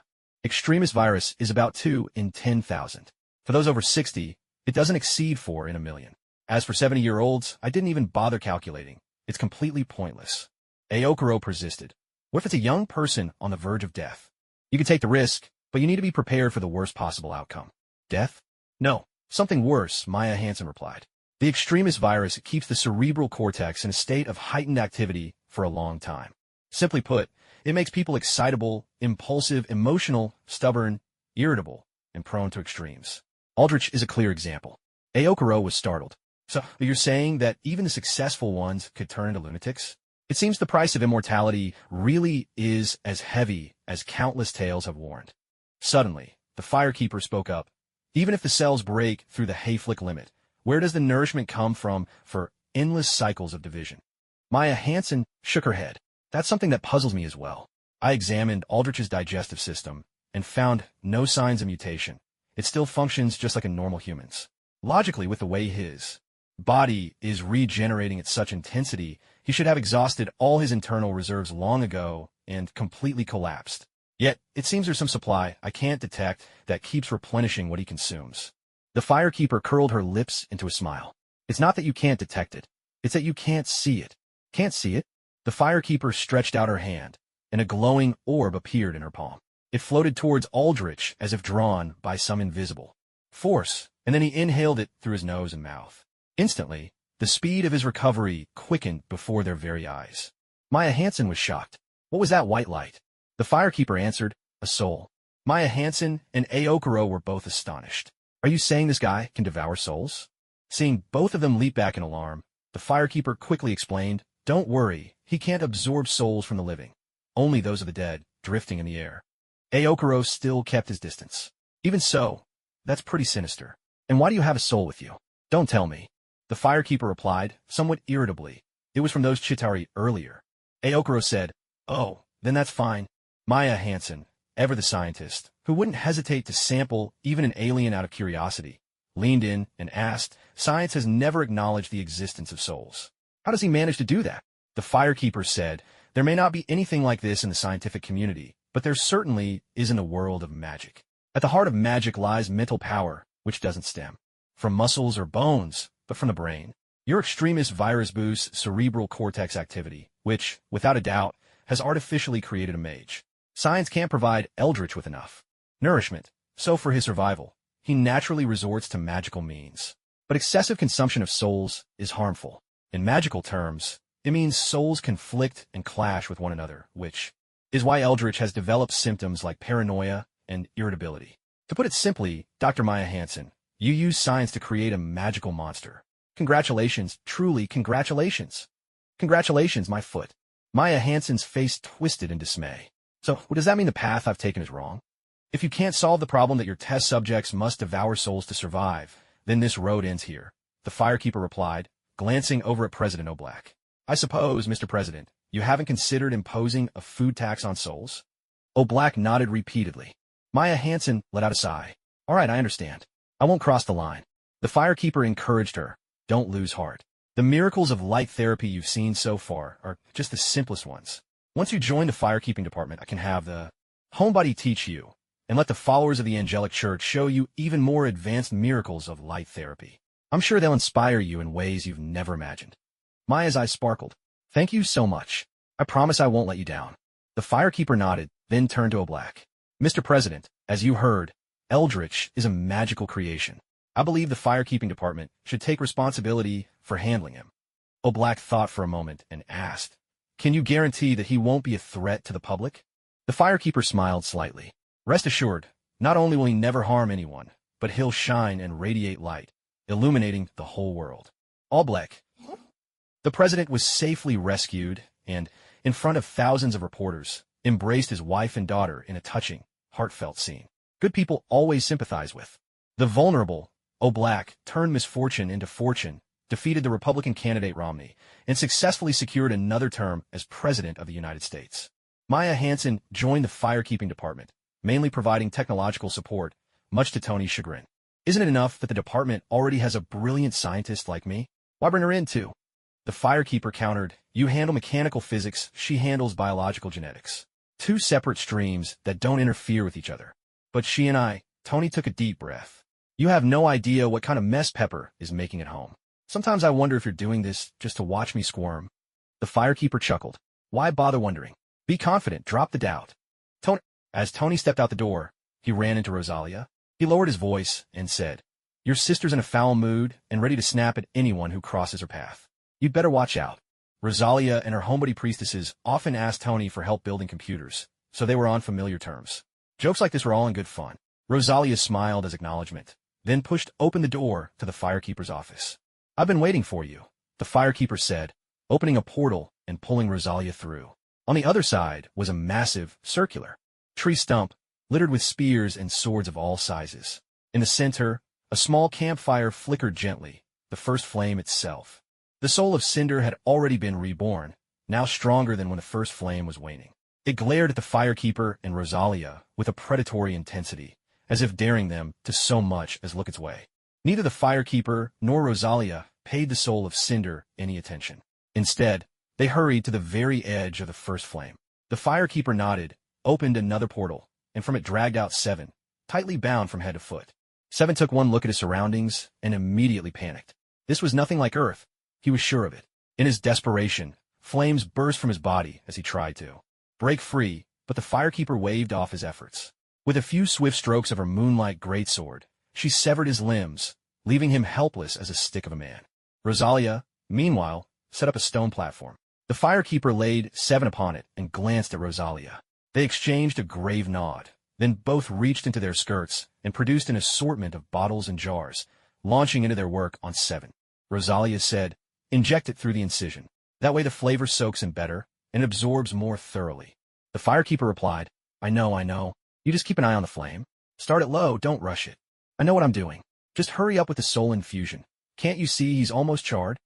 extremist virus is about 2 in 10,000. For those over 60, it doesn't exceed 4 in a million. As for 70-year-olds, I didn't even bother calculating. It's completely pointless." Aokuro persisted. "What if it's a young person on the verge of death? You could take the risk, but you need to be prepared for the worst possible outcome." "Death? No, something worse," Maya Hansen replied. "The extremist virus keeps the cerebral cortex in a state of heightened activity for a long time. Simply put, it makes people excitable, impulsive, emotional, stubborn, irritable, and prone to extremes. Aldrich is a clear example." Aokuro was startled. "So, you're saying that even the successful ones could turn into lunatics? It seems the price of immortality really is as heavy as countless tales have warned." Suddenly, the firekeeper spoke up. "Even if the cells break through the Hayflick limit, where does the nourishment come from for endless cycles of division?" Maya Hansen shook her head. "That's something that puzzles me as well. I examined Aldrich's digestive system, and found no signs of mutation. It still functions just like a normal human's. Logically, with the way his body is regenerating at such intensity, he should have exhausted all his internal reserves long ago and completely collapsed. Yet, it seems there's some supply I can't detect that keeps replenishing what he consumes. The firekeeper curled her lips into a smile. It's not that you can't detect it. It's that you can't see it. Can't see it? The firekeeper stretched out her hand, and a glowing orb appeared in her palm. It floated towards Aldrich as if drawn by some invisible force, and then he inhaled it through his nose and mouth. Instantly, the speed of his recovery quickened before their very eyes. Maya Hansen was shocked. What was that white light? The firekeeper answered, a soul. Maya Hansen and Aokoro were both astonished. Are you saying this guy can devour souls? Seeing both of them leap back in alarm, the firekeeper quickly explained, don't worry, he can't absorb souls from the living. Only those of the dead, drifting in the air. Aokoro still kept his distance. Even so, that's pretty sinister. And why do you have a soul with you? Don't tell me. The firekeeper replied, somewhat irritably. It was from those Chitari earlier. Aokoro said, oh, then that's fine. Maya Hansen, ever the scientist, who wouldn't hesitate to sample even an alien out of curiosity, leaned in and asked, science has never acknowledged the existence of souls. How does he manage to do that? The firekeeper said, there may not be anything like this in the scientific community, but there certainly is in the world of magic. At the heart of magic lies mental power, which doesn't stem from muscles or bones, but from the brain. Your extremis virus boosts cerebral cortex activity, which, without a doubt, has artificially created a mage. Science can't provide Eldritch with enough nourishment, so for his survival, he naturally resorts to magical means. But excessive consumption of souls is harmful. In magical terms, it means souls conflict and clash with one another, which is why Eldritch has developed symptoms like paranoia and irritability. To put it simply, Dr. Maya Hansen, you use science to create a magical monster. Congratulations, truly congratulations. Congratulations, my foot. Maya Hansen's face twisted in dismay. So, does that mean the path I've taken is wrong? If you can't solve the problem that your test subjects must devour souls to survive, then this road ends here, the firekeeper replied, glancing over at President O'Black. I suppose, Mr. President, you haven't considered imposing a food tax on souls? O'Black nodded repeatedly. Maya Hansen let out a sigh. All right, I understand. I won't cross the line. The firekeeper encouraged her. Don't lose heart. The miracles of light therapy you've seen so far are just the simplest ones. Once you join the firekeeping department, I can have the homebody teach you, and let the followers of the angelic church show you even more advanced miracles of light therapy. I'm sure they'll inspire you in ways you've never imagined. Maya's eyes sparkled. Thank you so much. I promise I won't let you down. The firekeeper nodded, then turned to O'Black. Mr. President, as you heard, Eldritch is a magical creation. I believe the firekeeping department should take responsibility for handling him. O'Black thought for a moment and asked, can you guarantee that he won't be a threat to the public? The firekeeper smiled slightly. Rest assured, not only will he never harm anyone, but he'll shine and radiate light, illuminating the whole world. O'Black. The president was safely rescued and, in front of thousands of reporters, embraced his wife and daughter in a touching, heartfelt scene. Good people always sympathize with the vulnerable. O'Black turned misfortune into fortune, defeated the Republican candidate Romney, and successfully secured another term as President of the United States. Maya Hansen joined the firekeeping department, mainly providing technological support, much to Tony's chagrin. Isn't it enough that the department already has a brilliant scientist like me? Why bring her in, too? The firekeeper countered, you handle mechanical physics, she handles biological genetics. Two separate streams that don't interfere with each other. But she and I, Tony took a deep breath. You have no idea what kind of mess Pepper is making at home. Sometimes I wonder if you're doing this just to watch me squirm. The firekeeper chuckled. Why bother wondering? Be confident, drop the doubt. Tony. As Tony stepped out the door, he ran into Rosalia. He lowered his voice and said, your sister's in a foul mood and ready to snap at anyone who crosses her path. You'd better watch out. Rosalia and her homebody priestesses often asked Tony for help building computers, so they were on familiar terms. Jokes like this were all in good fun. Rosalia smiled as acknowledgement, then pushed open the door to the firekeeper's office. I've been waiting for you, the firekeeper said, opening a portal and pulling Rosalia through. On the other side was a massive, circular tree stump, littered with spears and swords of all sizes. In the center, a small campfire flickered gently, the first flame itself. The soul of Cinder had already been reborn, now stronger than when the first flame was waning. It glared at the Firekeeper and Rosalia with a predatory intensity, as if daring them to so much as look its way. Neither the Firekeeper nor Rosalia paid the soul of Cinder any attention. Instead, they hurried to the very edge of the first flame. The Firekeeper nodded, opened another portal, and from it dragged out Seven, tightly bound from head to foot. Seven took one look at his surroundings and immediately panicked. This was nothing like Earth. He was sure of it. In his desperation, flames burst from his body as he tried to break free, but the Firekeeper waved off his efforts. With a few swift strokes of her moonlight greatsword, she severed his limbs, leaving him helpless as a stick of a man. Rosalia, meanwhile, set up a stone platform. The Firekeeper laid Seven upon it and glanced at Rosalia. They exchanged a grave nod, then both reached into their skirts and produced an assortment of bottles and jars, launching into their work on Seven. Rosalia said, "Inject it through the incision. That way the flavor soaks in better and absorbs more thoroughly." The Firekeeper replied, I know. You just keep an eye on the flame. Start it low, don't rush it. I know what I'm doing. Just hurry up with the soul infusion. Can't you see he's almost charred?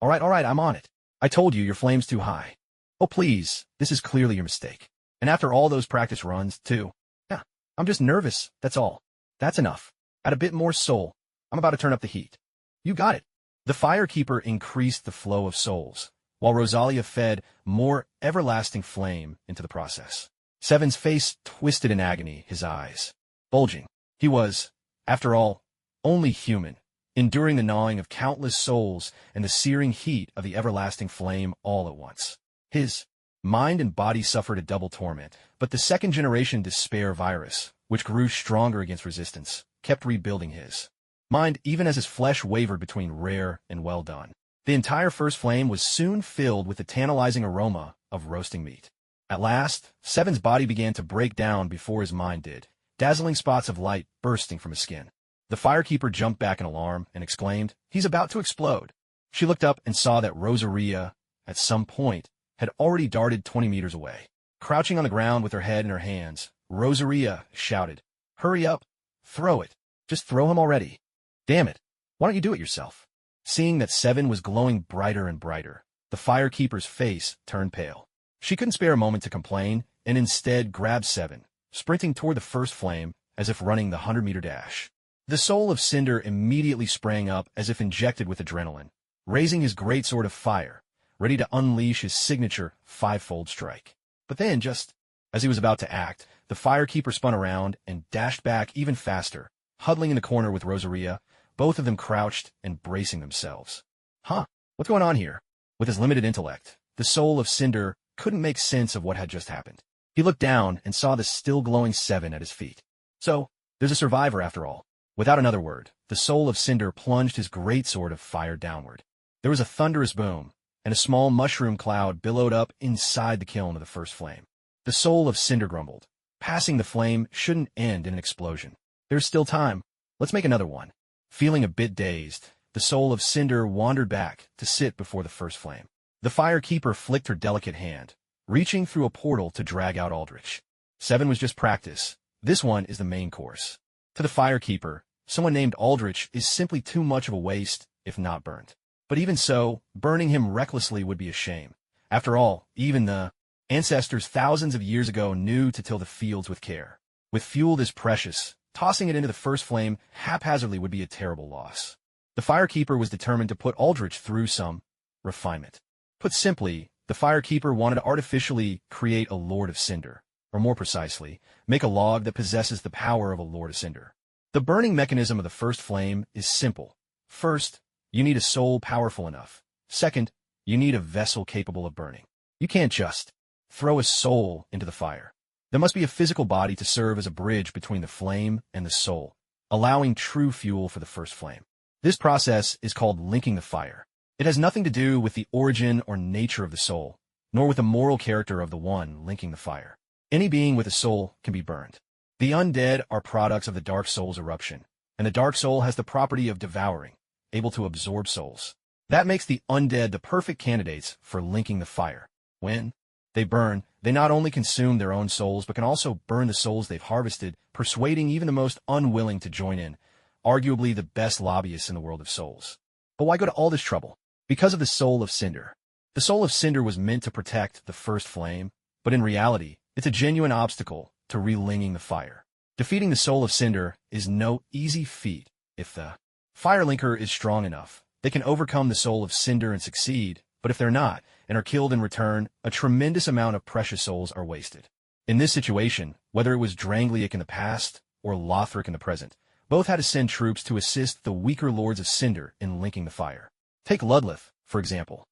All right, I'm on it. I told you your flame's too high. Oh, please, this is clearly your mistake. And after all those practice runs, too. Yeah, I'm just nervous, that's all. That's enough. Add a bit more soul. I'm about to turn up the heat. You got it. The Firekeeper increased the flow of souls, while Rosalia fed more everlasting flame into the process. Seven's face twisted in agony, his eyes bulging. He was, after all, only human, enduring the gnawing of countless souls and the searing heat of the everlasting flame all at once. His mind and body suffered a double torment, but the second-generation despair virus, which grew stronger against resistance, kept rebuilding his mind even as his flesh wavered between rare and well done. The entire first flame was soon filled with the tantalizing aroma of roasting meat. At last, Seven's body began to break down before his mind did, dazzling spots of light bursting from his skin. The Firekeeper jumped back in alarm and exclaimed, "He's about to explode." She looked up and saw that Rosalia, at some point, had already darted 20 meters away. Crouching on the ground with her head in her hands, Rosalia shouted, "Hurry up! Throw it! Just throw him already! Damn it! Why don't you do it yourself?" Seeing that Seven was glowing brighter and brighter, the Firekeeper's face turned pale. She couldn't spare a moment to complain, and instead grabbed Seven, sprinting toward the first flame as if running the 100-meter dash. The soul of Cinder immediately sprang up as if injected with adrenaline, raising his greatsword of fire, ready to unleash his signature five-fold strike. But then, just as he was about to act, the Firekeeper spun around and dashed back even faster, huddling in the corner with Rosalia, both of them crouched and bracing themselves. What's going on here? With his limited intellect, the soul of Cinder couldn't make sense of what had just happened. He looked down and saw the still glowing Seven at his feet. So, there's a survivor after all. Without another word, the soul of Cinder plunged his greatsword of fire downward. There was a thunderous boom, and a small mushroom cloud billowed up inside the kiln of the first flame. The soul of Cinder grumbled. Passing the flame shouldn't end in an explosion. There's still time. Let's make another one. Feeling a bit dazed, the soul of Cinder wandered back to sit before the first flame. The Firekeeper flicked her delicate hand, reaching through a portal to drag out Aldrich. Seven was just practice. This one is the main course. To the Firekeeper, someone named Aldrich is simply too much of a waste if not burned. But even so, burning him recklessly would be a shame. After all, even the ancestors thousands of years ago knew to till the fields with care. With fuel this precious, tossing it into the first flame haphazardly would be a terrible loss. The Firekeeper was determined to put Aldrich through some refinement. Put simply, the Firekeeper wanted to artificially create a Lord of Cinder, or more precisely, make a log that possesses the power of a Lord of Cinder. The burning mechanism of the first flame is simple. First, you need a soul powerful enough. Second, you need a vessel capable of burning. You can't just throw a soul into the fire. There must be a physical body to serve as a bridge between the flame and the soul, allowing true fuel for the first flame. This process is called linking the fire. It has nothing to do with the origin or nature of the soul, nor with the moral character of the one linking the fire. Any being with a soul can be burned. The undead are products of the Dark Soul's eruption, and the Dark Soul has the property of devouring, able to absorb souls. That makes the undead the perfect candidates for linking the fire. When they burn, they not only consume their own souls, but can also burn the souls they've harvested, persuading even the most unwilling to join in, arguably the best lobbyists in the world of souls. But why go to all this trouble? Because of the soul of Cinder. The soul of Cinder was meant to protect the first flame, but in reality, It's a genuine obstacle to relinging the fire. Defeating the soul of Cinder is no easy feat. If the fire linker is strong enough, they can overcome the soul of Cinder and succeed, but if they're not, and are killed in return, a tremendous amount of precious souls are wasted. In this situation, whether it was Drangliak in the past or Lothric in the present, both had to send troops to assist the weaker lords of Cinder in linking the fire. Take Ludleth, for example.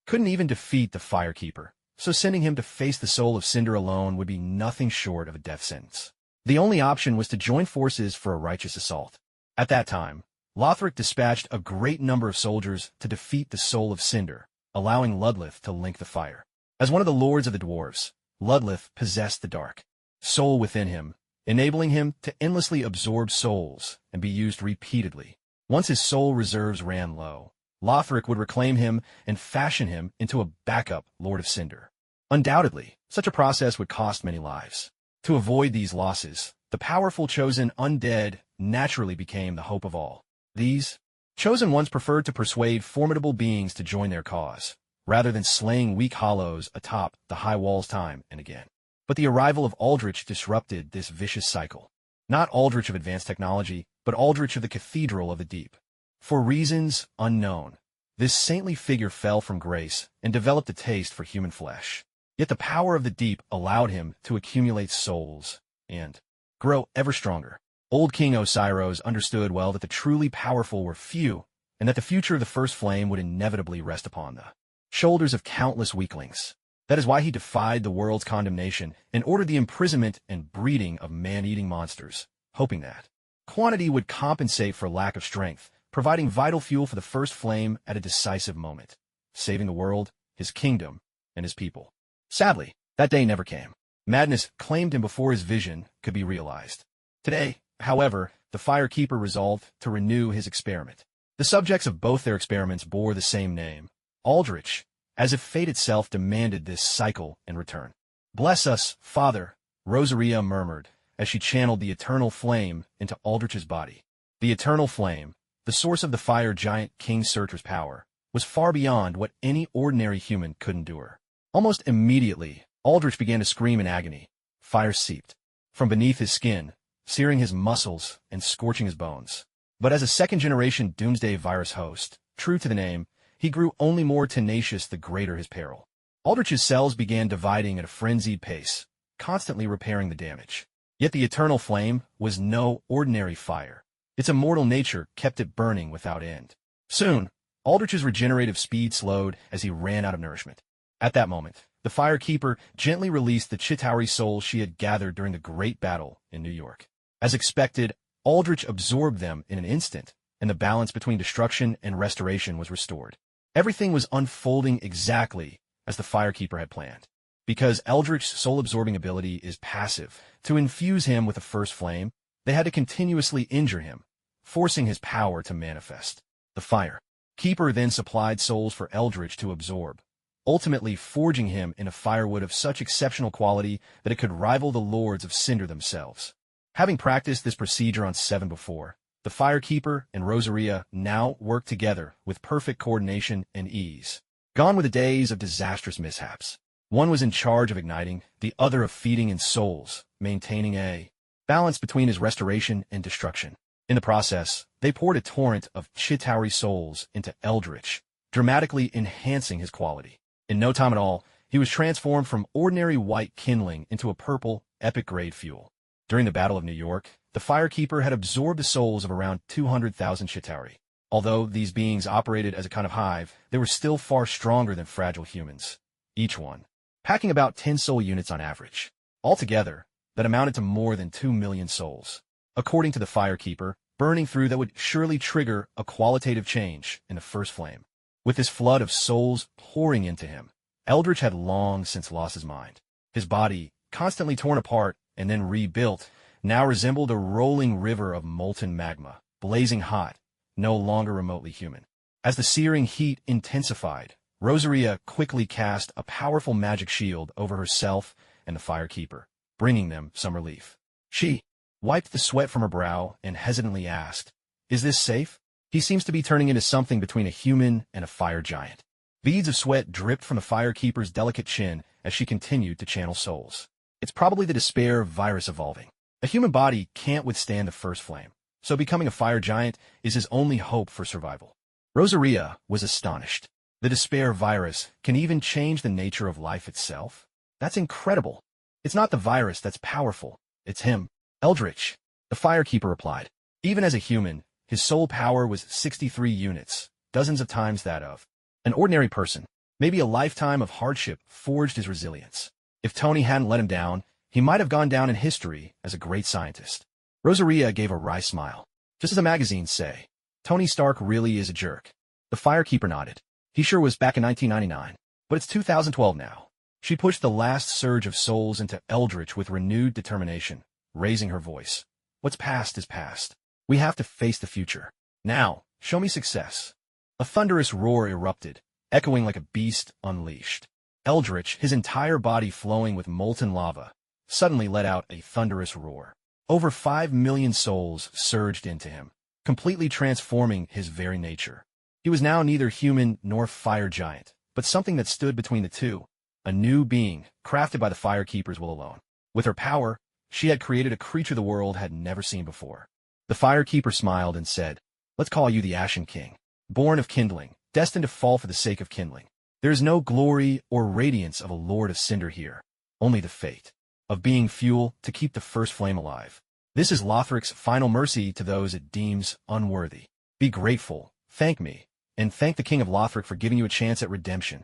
Couldn't even defeat the Firekeeper, so sending him to face the soul of Cinder alone would be nothing short of a death sentence. The only option was to join forces for a righteous assault. At that time, Lothric dispatched a great number of soldiers to defeat the soul of Cinder, allowing Ludleth to link the fire. As one of the lords of the dwarves, Ludleth possessed the dark soul within him, enabling him to endlessly absorb souls and be used repeatedly. Once his soul reserves ran low, Lothric would reclaim him and fashion him into a backup Lord of Cinder. Undoubtedly, such a process would cost many lives. To avoid these losses, the powerful chosen undead naturally became the hope of all. These chosen ones preferred to persuade formidable beings to join their cause, rather than slaying weak hollows atop the high walls time and again. But the arrival of Aldrich disrupted this vicious cycle. Not Aldrich of advanced technology, but Aldrich of the Cathedral of the Deep. For reasons unknown, this saintly figure fell from grace and developed a taste for human flesh. Yet the power of the deep allowed him to accumulate souls and grow ever stronger. Old King Osiros understood well that the truly powerful were few, and that the future of the First Flame would inevitably rest upon the shoulders of countless weaklings. That is why he defied the world's condemnation and ordered the imprisonment and breeding of man-eating monsters, hoping that quantity would compensate for lack of strength, providing vital fuel for the First Flame at a decisive moment, saving the world, his kingdom, and his people. Sadly, that day never came. Madness claimed him before his vision could be realized. Today, however, the Firekeeper resolved to renew his experiment. The subjects of both their experiments bore the same name, Aldrich, as if fate itself demanded this cycle in return. "Bless us, Father," Rosaria murmured as she channeled the eternal flame into Aldrich's body. The eternal flame, the source of the fire giant King Surtur's power, was far beyond what any ordinary human could endure. Almost immediately, Aldrich began to scream in agony. Fire seeped from beneath his skin, searing his muscles and scorching his bones. But as a second-generation Doomsday virus host, true to the name, he grew only more tenacious the greater his peril. Aldrich's cells began dividing at a frenzied pace, constantly repairing the damage. Yet the eternal flame was no ordinary fire. Its immortal nature kept it burning without end. Soon, Aldrich's regenerative speed slowed as he ran out of nourishment. At that moment, the Firekeeper gently released the Chitauri souls she had gathered during the Great Battle in New York. As expected, Aldrich absorbed them in an instant, and the balance between destruction and restoration was restored. Everything was unfolding exactly as the Firekeeper had planned. Because Eldritch's soul-absorbing ability is passive, to infuse him with the First Flame, they had to continuously injure him, forcing his power to manifest. The Firekeeper then supplied souls for Eldritch to absorb, ultimately forging him in a firewood of such exceptional quality that it could rival the lords of Cinder themselves. Having practiced this procedure on 7 before, the Firekeeper and Rosaria now worked together with perfect coordination and ease. Gone were the days of disastrous mishaps. One was in charge of igniting, the other of feeding in souls, maintaining a balance between his restoration and destruction. In the process, they poured a torrent of Chitauri souls into Eldritch, dramatically enhancing his quality. In no time at all, he was transformed from ordinary white kindling into a purple, epic-grade fuel. During the Battle of New York, the Firekeeper had absorbed the souls of around 200,000 Chitauri. Although these beings operated as a kind of hive, they were still far stronger than fragile humans, each one packing about 10 soul units on average. Altogether, that amounted to more than 2 million souls. According to the Firekeeper, burning through that would surely trigger a qualitative change in the First Flame. With this flood of souls pouring into him, Eldritch had long since lost his mind. His body, constantly torn apart and then rebuilt, now resembled a rolling river of molten magma, blazing hot, no longer remotely human. As the searing heat intensified, Rosaria quickly cast a powerful magic shield over herself and the Firekeeper, bringing them some relief. She wiped the sweat from her brow and hesitantly asked, "Is this safe? He seems to be turning into something between a human and a fire giant." Beads of sweat dripped from the Firekeeper's delicate chin as she continued to channel souls. It's probably the despair virus evolving. A human body can't withstand the first flame, so becoming a fire giant is his only hope for survival. Rosaria was astonished. The despair virus can even change the nature of life itself? That's incredible. It's not the virus that's powerful. It's him. Eldritch. The firekeeper replied. Even as a human, his soul power was 63 units, dozens of times that of an ordinary person. Maybe a lifetime of hardship forged his resilience. If Tony hadn't let him down, he might have gone down in history as a great scientist. Rosaria gave a wry smile. Just as the magazines say, Tony Stark really is a jerk. The firekeeper nodded. He sure was back in 1999. But it's 2012 now. She pushed the last surge of souls into Eldritch with renewed determination, raising her voice. What's past is past. We have to face the future. Now, show me success. A thunderous roar erupted, echoing like a beast unleashed. Eldritch, his entire body flowing with molten lava, suddenly let out a thunderous roar. Over 5 million souls surged into him, completely transforming his very nature. He was now neither human nor fire giant, but something that stood between the two, a new being, crafted by the firekeeper's will alone. With her power, she had created a creature the world had never seen before. The firekeeper smiled and said, "Let's call you the Ashen King, born of kindling, destined to fall for the sake of kindling. There is no glory or radiance of a Lord of Cinder here, only the fate of being fuel to keep the first flame alive. This is Lothric's final mercy to those it deems unworthy. Be grateful, thank me, and thank the King of Lothric for giving you a chance at redemption."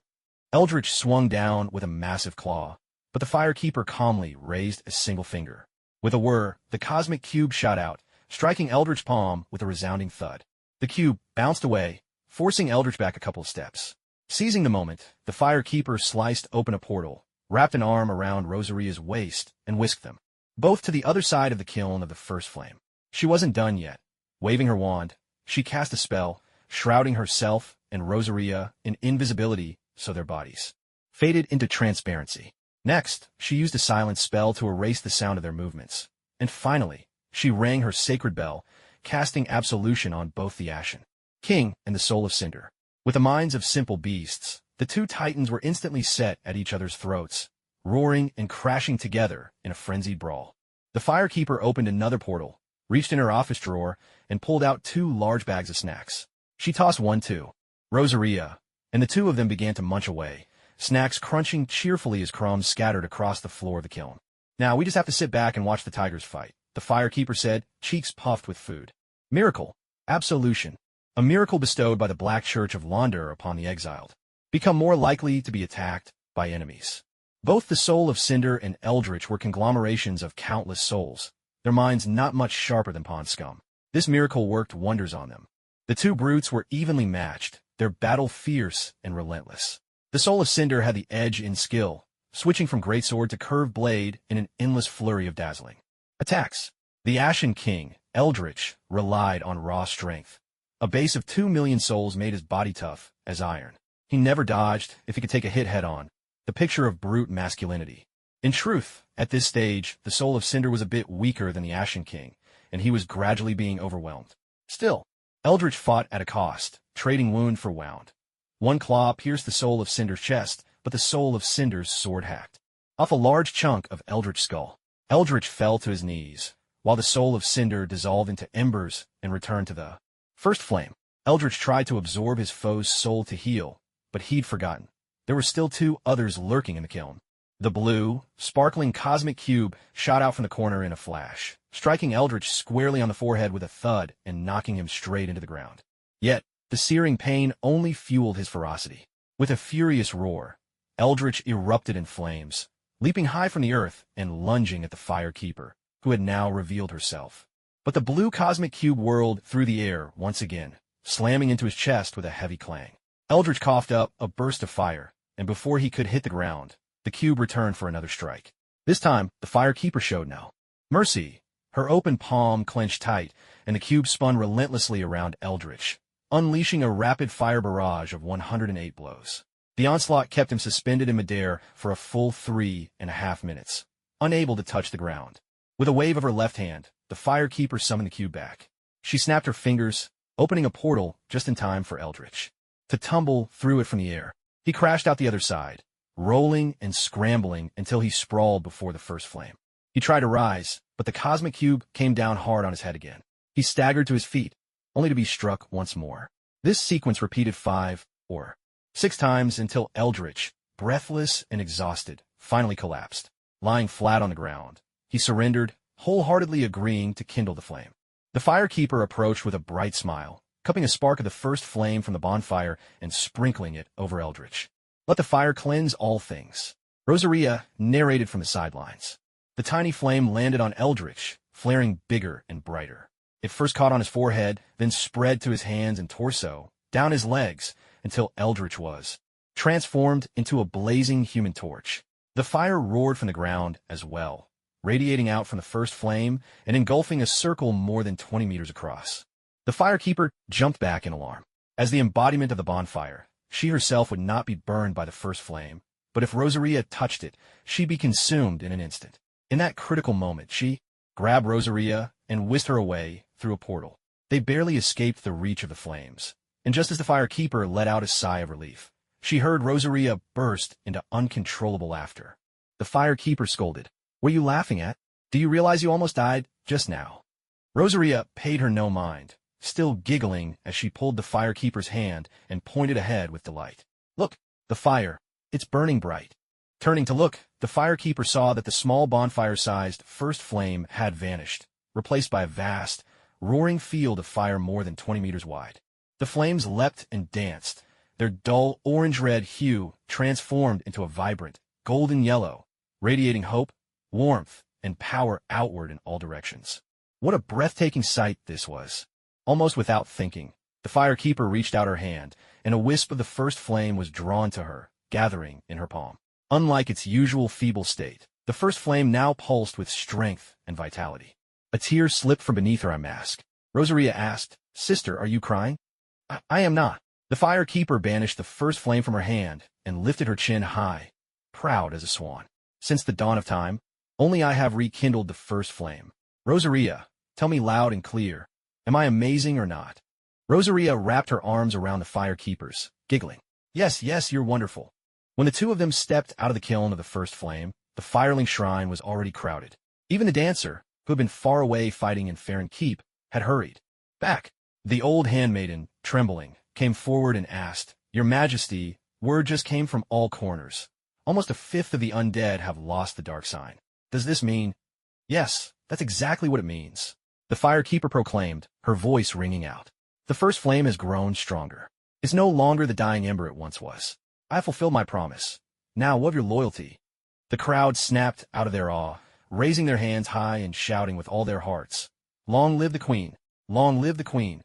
Eldritch swung down with a massive claw, but the firekeeper calmly raised a single finger. With a whir, the cosmic cube shot out, striking Eldritch's palm with a resounding thud. The cube bounced away, forcing Eldritch back a couple of steps. Seizing the moment, the firekeeper sliced open a portal, wrapped an arm around Rosaria's waist, and whisked them both to the other side of the kiln of the first flame. She wasn't done yet. Waving her wand, she cast a spell, shrouding herself and Rosaria in invisibility so their bodies faded into transparency. Next, she used a silent spell to erase the sound of their movements. And finally, she rang her sacred bell, casting absolution on both the Ashen King and the Soul of Cinder. With the minds of simple beasts, the two titans were instantly set at each other's throats, roaring and crashing together in a frenzied brawl. The firekeeper opened another portal, reached in her office drawer, and pulled out 2 large bags of snacks. She tossed one to Rosaria, and the two of them began to munch away, snacks crunching cheerfully as crumbs scattered across the floor of the kiln. "Now we just have to sit back and watch the tigers fight," the firekeeper said, cheeks puffed with food. Miracle. Absolution. A miracle bestowed by the Black Church of Launder upon the exiled. Become more likely to be attacked by enemies. Both the Soul of Cinder and Eldritch were conglomerations of countless souls, their minds not much sharper than pond scum. This miracle worked wonders on them. The two brutes were evenly matched, their battle fierce and relentless. The Soul of Cinder had the edge in skill, switching from greatsword to curved blade in an endless flurry of dazzling attacks. The Ashen King, Eldritch, relied on raw strength. A base of 2 million souls made his body tough as iron. He never dodged if he could take a hit head-on, the picture of brute masculinity. In truth, at this stage, the Soul of Cinder was a bit weaker than the Ashen King, and he was gradually being overwhelmed. Still, Eldritch fought at a cost, trading wound for wound. One claw pierced the Soul of Cinder's chest, but the Soul of Cinder's sword hacked off a large chunk of Eldritch's skull. Eldritch fell to his knees, while the Soul of Cinder dissolved into embers and returned to the first flame. Eldritch tried to absorb his foe's soul to heal, but he'd forgotten. There were still 2 others lurking in the kiln. The blue, sparkling cosmic cube shot out from the corner in a flash, striking Eldritch squarely on the forehead with a thud and knocking him straight into the ground. Yet, the searing pain only fueled his ferocity. With a furious roar, Eldritch erupted in flames, leaping high from the earth and lunging at the firekeeper, who had now revealed herself. But the blue cosmic cube whirled through the air once again, slamming into his chest with a heavy clang. Eldritch coughed up a burst of fire, and before he could hit the ground, the cube returned for another strike. This time, the firekeeper showed no mercy. Her open palm clenched tight, and the cube spun relentlessly around Eldritch, unleashing a rapid-fire barrage of 108 blows. The onslaught kept him suspended in midair for a full 3.5 minutes, unable to touch the ground. With a wave of her left hand, the firekeeper summoned the cube back. She snapped her fingers, opening a portal just in time for Eldritch to tumble through it from the air. He crashed out the other side, rolling and scrambling until he sprawled before the first flame. He tried to rise, but the cosmic cube came down hard on his head again. He staggered to his feet, only to be struck once more. This sequence repeated 5 or 6 times until Eldritch, breathless and exhausted, finally collapsed. Lying flat on the ground, he surrendered, wholeheartedly agreeing to kindle the flame. The firekeeper approached with a bright smile, cupping a spark of the first flame from the bonfire and sprinkling it over Eldritch. Let the fire cleanse all things. Rosaria narrated from the sidelines. The tiny flame landed on Eldritch, flaring bigger and brighter. It first caught on his forehead, then spread to his hands and torso, down his legs, until Eldritch was transformed into a blazing human torch. The fire roared from the ground as well, radiating out from the first flame and engulfing a circle more than 20 meters across. The firekeeper jumped back in alarm. As the embodiment of the bonfire, she herself would not be burned by the first flame, but if Rosaria touched it, she'd be consumed in an instant. In that critical moment, she grabbed Rosaria and whisked her away through a portal. They barely escaped the reach of the flames, and just as the firekeeper let out a sigh of relief, she heard Rosaria burst into uncontrollable laughter. The firekeeper scolded, "What are you laughing at? Do you realize you almost died just now?" Rosaria paid her no mind, still giggling as she pulled the firekeeper's hand and pointed ahead with delight. "Look, the fire, it's burning bright." Turning to look, the firekeeper saw that the small bonfire-sized first flame had vanished, replaced by a vast, roaring field of fire more than 20 meters wide. The flames leapt and danced, their dull orange-red hue transformed into a vibrant, golden yellow, radiating hope, warmth, and power outward in all directions. What a breathtaking sight this was. Almost without thinking, the firekeeper reached out her hand, and a wisp of the first flame was drawn to her, gathering in her palm. Unlike its usual feeble state, the first flame now pulsed with strength and vitality. A tear slipped from beneath her mask. Rosaria asked, "Sister, are you crying?" I am not." The firekeeper banished the first flame from her hand and lifted her chin high, proud as a swan. "Since the dawn of time, only I have rekindled the first flame. Rosaria, tell me loud and clear, am I amazing or not?" Rosaria wrapped her arms around the firekeepers, giggling. Yes, you're wonderful." When the two of them stepped out of the kiln of the first flame, the fireling shrine was already crowded. Even the dancer, who had been far away fighting in Farron Keep, had hurried back. The old handmaiden, trembling, came forward and asked, "Your Majesty, word just came from all corners. Almost a fifth of the undead have lost the dark sign. Does this mean—" "Yes, that's exactly what it means," the firekeeper proclaimed, her voice ringing out. "The first flame has grown stronger. It's no longer the dying ember it once was. I have fulfilled my promise. Now what of your loyalty?" The crowd snapped out of their awe, raising their hands high and shouting with all their hearts, "Long live the Queen! Long live the Queen!"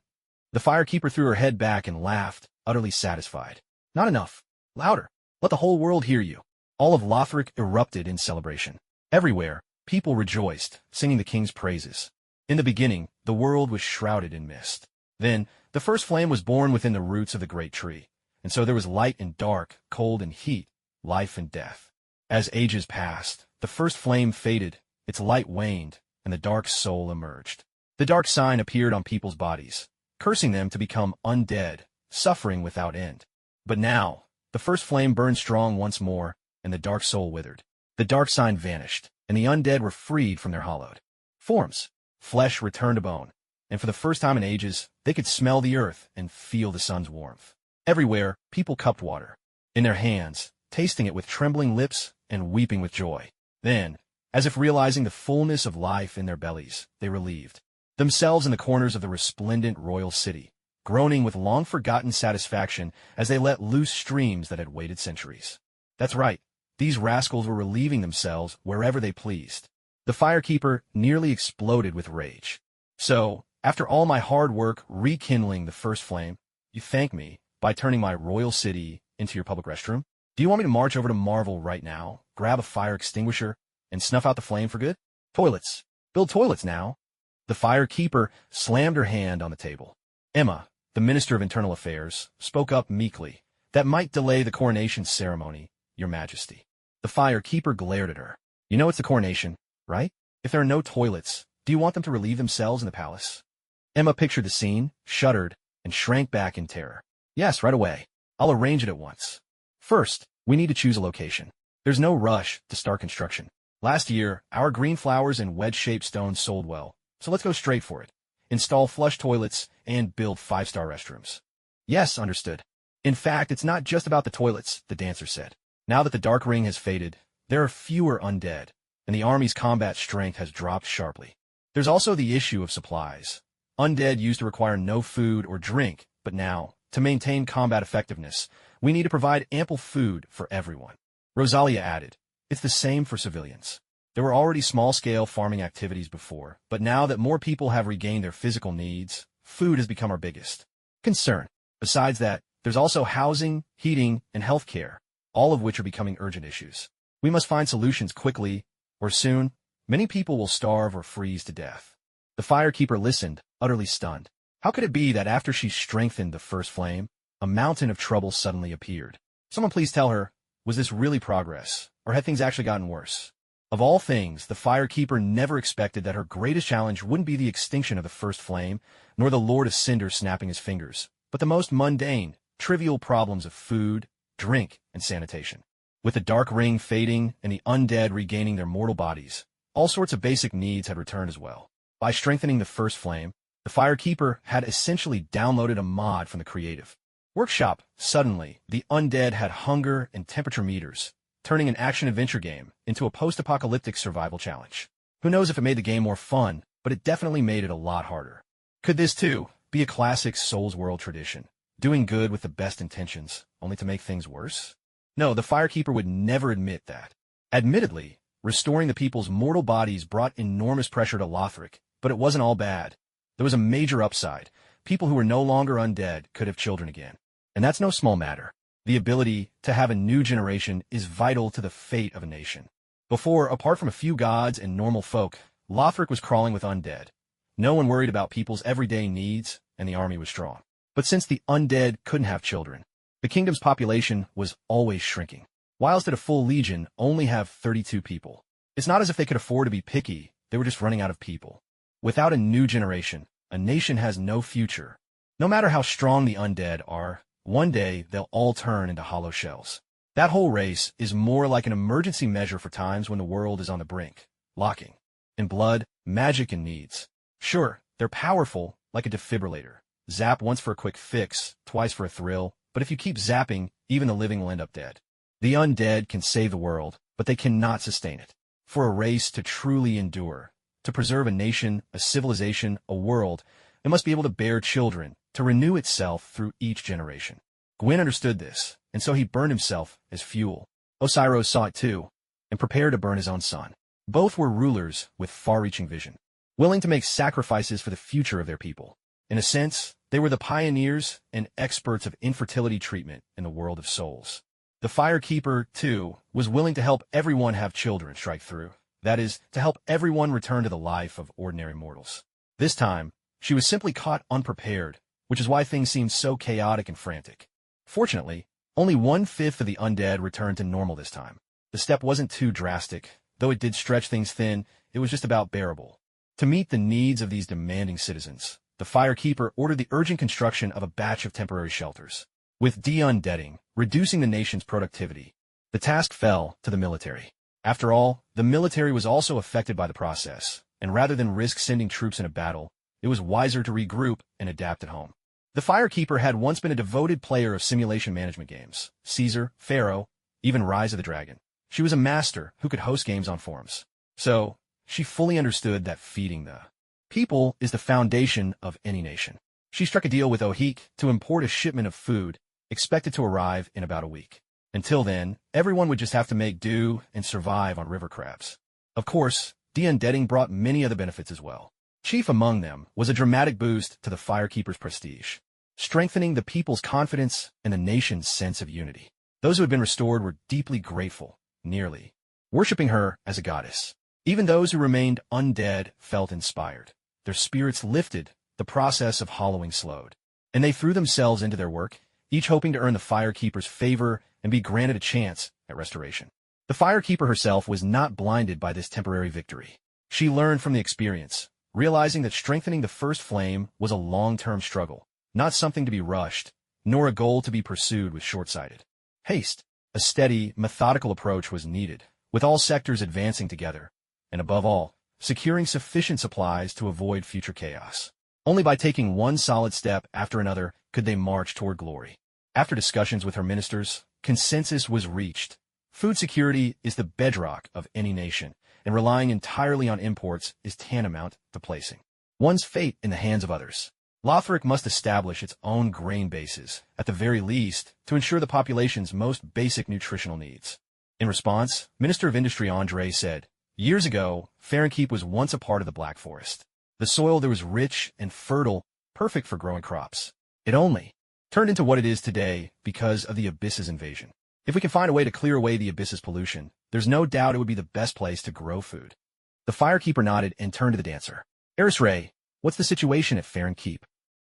The firekeeper threw her head back and laughed, utterly satisfied. "Not enough. Louder. Let the whole world hear you." All of Lothric erupted in celebration. Everywhere, people rejoiced, singing the king's praises. In the beginning, the world was shrouded in mist. Then, the first flame was born within the roots of the great tree, and so there was light and dark, cold and heat, life and death. As ages passed, the first flame faded, its light waned, and the dark soul emerged. The dark sign appeared on people's bodies, cursing them to become undead, suffering without end. But now, the first flame burned strong once more, and the dark soul withered. The dark sign vanished, and the undead were freed from their hollowed forms. Flesh returned to bone, and for the first time in ages, they could smell the earth and feel the sun's warmth. Everywhere, people cupped water in their hands, tasting it with trembling lips and weeping with joy. Then, as if realizing the fullness of life in their bellies, they relieved themselves in the corners of the resplendent royal city, groaning with long-forgotten satisfaction as they let loose streams that had waited centuries. That's right, these rascals were relieving themselves wherever they pleased. The firekeeper nearly exploded with rage. "So, after all my hard work rekindling the first flame, you thank me by turning my royal city into your public restroom? Do you want me to march over to Marvel right now, grab a fire extinguisher, and snuff out the flame for good? Toilets. Build toilets now." The firekeeper slammed her hand on the table. Emma, the Minister of Internal Affairs, spoke up meekly. "That might delay the coronation ceremony, Your Majesty." The firekeeper glared at her. "You know it's the coronation, right? If there are no toilets, do you want them to relieve themselves in the palace?" Emma pictured the scene, shuddered, and shrank back in terror. "Yes, right away. I'll arrange it at once. First, We need to choose a location. There's no rush to start construction. Last year, our green flowers and wedge-shaped stones sold well, so let's go straight for it. Install flush toilets and build 5-star restrooms. Yes, understood. In fact, it's not just about the toilets, the dancer said. Now that the dark ring has faded, there are fewer undead, and the army's combat strength has dropped sharply. There's also the issue of supplies. Undead used to require no food or drink, but now, to maintain combat effectiveness, we need to provide ample food for everyone. Rosalia added, it's the same for civilians. There were already small-scale farming activities before, but now that more people have regained their physical needs, food has become our biggest concern. Besides that, there's also housing, heating, and healthcare, all of which are becoming urgent issues. We must find solutions quickly, or soon, many people will starve or freeze to death. The firekeeper listened, utterly stunned. How could it be that after she strengthened the first flame, a mountain of trouble suddenly appeared? Someone please tell her, was this really progress, or had things actually gotten worse? Of all things, the firekeeper never expected that her greatest challenge wouldn't be the extinction of the first flame, nor the Lord of Cinder snapping his fingers, but the most mundane, trivial problems of food, drink, and sanitation. With the dark ring fading and the undead regaining their mortal bodies, all sorts of basic needs had returned as well. By strengthening the first flame, the firekeeper had essentially downloaded a mod from the creative workshop. Suddenly, the undead had hunger and temperature meters, turning an action-adventure game into a post-apocalyptic survival challenge. Who knows if it made the game more fun, but it definitely made it a lot harder. Could this, too, be a classic Souls World tradition? Doing good with the best intentions, only to make things worse? No, the firekeeper would never admit that. Admittedly, restoring the people's mortal bodies brought enormous pressure to Lothric, but it wasn't all bad. There was a major upside. People who were no longer undead could have children again. And that's no small matter. The ability to have a new generation is vital to the fate of a nation. Before, apart from a few gods and normal folk, Lothric was crawling with undead. No one worried about people's everyday needs, and the army was strong. But since the undead couldn't have children, the kingdom's population was always shrinking. Whilst at a full legion only have 32 people. It's not as if they could afford to be picky, they were just running out of people. Without a new generation, a nation has no future. No matter how strong the undead are, one day they'll all turn into hollow shells. That whole race is more like an emergency measure for times when the world is on the brink, locking in blood, magic, and needs. Sure, they're powerful, like a defibrillator. Zap once for a quick fix, twice for a thrill, but if you keep zapping, even the living will end up dead. The undead can save the world, but they cannot sustain it. For a race to truly endure, to preserve a nation, a civilization, a world, it must be able to bear children, to renew itself through each generation. Gwyn understood this, and so he burned himself as fuel. Osiros saw it too, and prepared to burn his own son. Both were rulers with far-reaching vision, willing to make sacrifices for the future of their people. In a sense, they were the pioneers and experts of infertility treatment in the world of souls. The firekeeper, too, was willing to help everyone have children strike through. That is, to help everyone return to the life of ordinary mortals. This time, she was simply caught unprepared, which is why things seemed so chaotic and frantic. Fortunately, only 1/5 of the undead returned to normal this time. The step wasn't too drastic, though it did stretch things thin, it was just about bearable. To meet the needs of these demanding citizens, the firekeeper ordered the urgent construction of a batch of temporary shelters. With de-undeading, reducing the nation's productivity, the task fell to the military. After all, the military was also affected by the process, and rather than risk sending troops in a battle, it was wiser to regroup and adapt at home. The firekeeper had once been a devoted player of simulation management games, Caesar, Pharaoh, even Rise of the Dragon. She was a master who could host games on forums. So, she fully understood that feeding the people is the foundation of any nation. She struck a deal with Ohik to import a shipment of food, expected to arrive in about a week. Until then, everyone would just have to make do and survive on river crabs. Of course, de-undeading brought many other benefits as well. Chief among them was a dramatic boost to the firekeeper's prestige, strengthening the people's confidence and the nation's sense of unity. Those who had been restored were deeply grateful, nearly worshipping her as a goddess. Even those who remained undead felt inspired. Their spirits lifted, the process of hollowing slowed, and they threw themselves into their work, each hoping to earn the firekeeper's favor and be granted a chance at restoration. The firekeeper herself was not blinded by this temporary victory. She learned from the experience, realizing that strengthening the first flame was a long-term struggle, not something to be rushed, nor a goal to be pursued with short-sighted haste. A steady, methodical approach was needed, with all sectors advancing together, and above all, securing sufficient supplies to avoid future chaos. Only by taking one solid step after another could they march toward glory. After discussions with her ministers, consensus was reached. Food security is the bedrock of any nation, and relying entirely on imports is tantamount to placing one's fate in the hands of others. Lothric must establish its own grain bases, at the very least, to ensure the population's most basic nutritional needs. In response, Minister of Industry André said, "Years ago, Fahrenkeep was once a part of the Black Forest. The soil there was rich and fertile, perfect for growing crops. It only turned into what it is today because of the Abyss's invasion. If we can find a way to clear away the Abyss's pollution, there's no doubt it would be the best place to grow food." The Firekeeper nodded and turned to the dancer. "Eris Ray, what's the situation at Fahrenkeep?"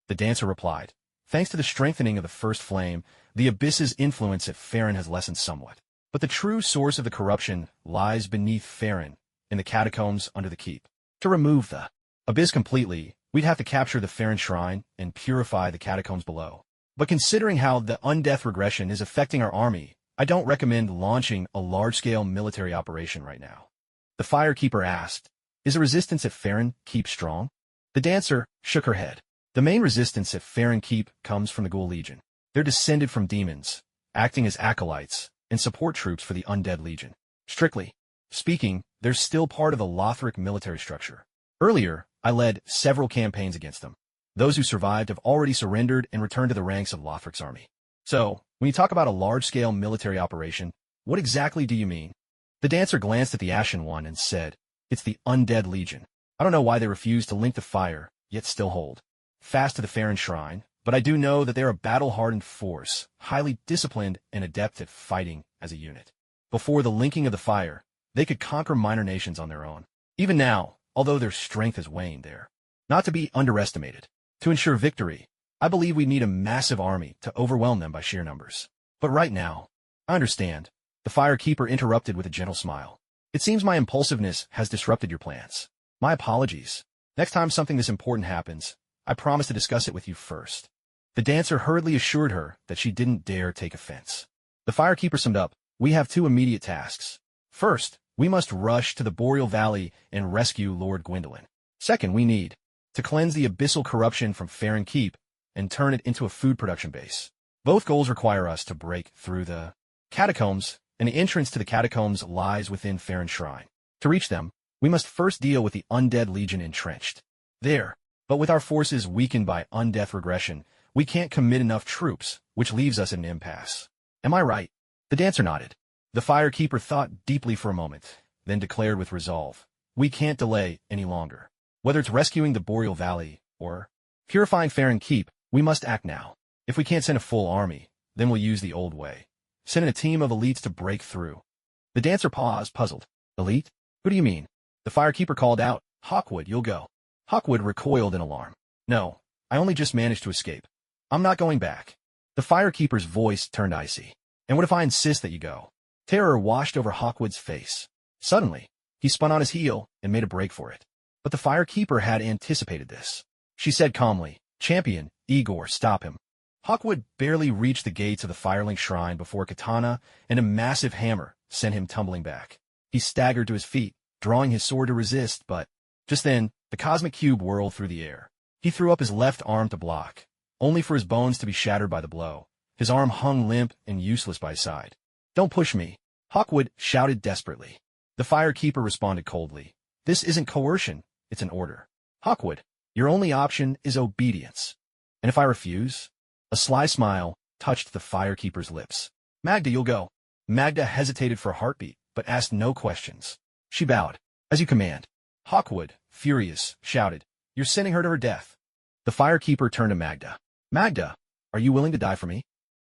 The dancer replied, "Thanks to the strengthening of the first flame, the Abyss's influence at Farron has lessened somewhat. But the true source of the corruption lies beneath Farron, in the catacombs under the keep. To remove the Abyss completely, we'd have to capture the Farron Shrine and purify the catacombs below. But considering how the undeath regression is affecting our army, I don't recommend launching a large-scale military operation right now." The Firekeeper asked, "Is the resistance at Fahrenkeep strong?" The dancer shook her head. "The main resistance at Fahrenkeep comes from the Ghoul Legion. They're descended from demons, acting as acolytes and support troops for the Undead Legion. Strictly speaking, they're still part of the Lothric military structure. Earlier, I led several campaigns against them. Those who survived have already surrendered and returned to the ranks of Lothric's army. So, when you talk about a large-scale military operation, what exactly do you mean?" The dancer glanced at the Ashen One and said, "It's the Undead Legion. I don't know why they refuse to link the fire, yet still hold fast to the Farron Shrine, but I do know that they're a battle-hardened force, highly disciplined and adept at fighting as a unit. Before the linking of the fire, they could conquer minor nations on their own. Even now, although their strength has waned, they're not to be underestimated. To ensure victory, I believe we need a massive army to overwhelm them by sheer numbers. But right now, I understand." The Firekeeper interrupted with a gentle smile. "It seems my impulsiveness has disrupted your plans. My apologies. Next time something this important happens, I promise to discuss it with you first." The dancer hurriedly assured her that she didn't dare take offense. The Firekeeper summed up, "We have two immediate tasks. First, we must rush to the Boreal Valley and rescue Lord Gwendolyn. Second, we need to cleanse the abyssal corruption from Fahrenkeep and turn it into a food production base. Both goals require us to break through the catacombs, and the entrance to the catacombs lies within Farron Shrine. To reach them, we must first deal with the Undead Legion entrenched there. But with our forces weakened by undeath regression, we can't commit enough troops, which leaves us in an impasse. Am I right?" The dancer nodded. The Firekeeper thought deeply for a moment, then declared with resolve, "We can't delay any longer. Whether it's rescuing the Boreal Valley or purifying Fahrenkeep, we must act now. If we can't send a full army, then we'll use the old way, sending a team of elites to break through." The dancer paused, puzzled. "Elite? Who do you mean?" The Firekeeper called out, "Hawkwood, you'll go." Hawkwood recoiled in alarm. "No, I only just managed to escape. I'm not going back." The Firekeeper's voice turned icy. "And what if I insist that you go?" Terror washed over Hawkwood's face. Suddenly, he spun on his heel and made a break for it. But the Firekeeper had anticipated this. She said calmly, "Champion, Igor, stop him." Hawkwood barely reached the gates of the Firelink Shrine before a katana and a massive hammer sent him tumbling back. He staggered to his feet, drawing his sword to resist, but just then, the cosmic cube whirled through the air. He threw up his left arm to block, only for his bones to be shattered by the blow. His arm hung limp and useless by his side. "Don't push me," Hawkwood shouted desperately. The Firekeeper responded coldly, "This isn't coercion, it's an order. Hawkwood, your only option is obedience. And if I refuse?" A sly smile touched the Firekeeper's lips. "Magda, you'll go." Magda hesitated for a heartbeat, but asked no questions. She bowed. "As you command." Hawkwood, furious, shouted, "You're sending her to her death." The Firekeeper turned to Magda. "Magda, are you willing to die for me?"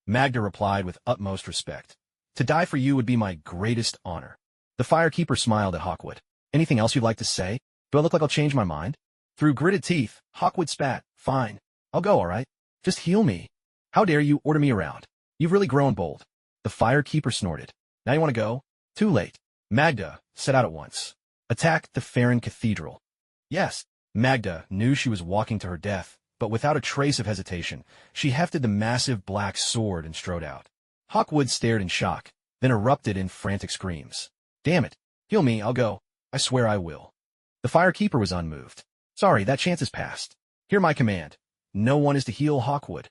Magda replied with utmost respect. "To die for you would be my greatest honor." The Firekeeper smiled at Hawkwood. "Anything else you'd like to say? Do I look like I'll change my mind?" Through gritted teeth, Hawkwood spat, "Fine. I'll go, all right? Just heal me. How dare you order me around? You've really grown bold." The Firekeeper snorted. "Now you want to go?" "Too late." Magda set out at once. "Attack the Farron Cathedral." Yes, Magda knew she was walking to her death, but without a trace of hesitation, she hefted the massive black sword and strode out. Hawkwood stared in shock. then erupted in frantic screams. Damn it. Heal me, I'll go. I swear I will. The firekeeper was unmoved. Sorry, that chance is past. Hear my command. No one is to heal Hawkwood.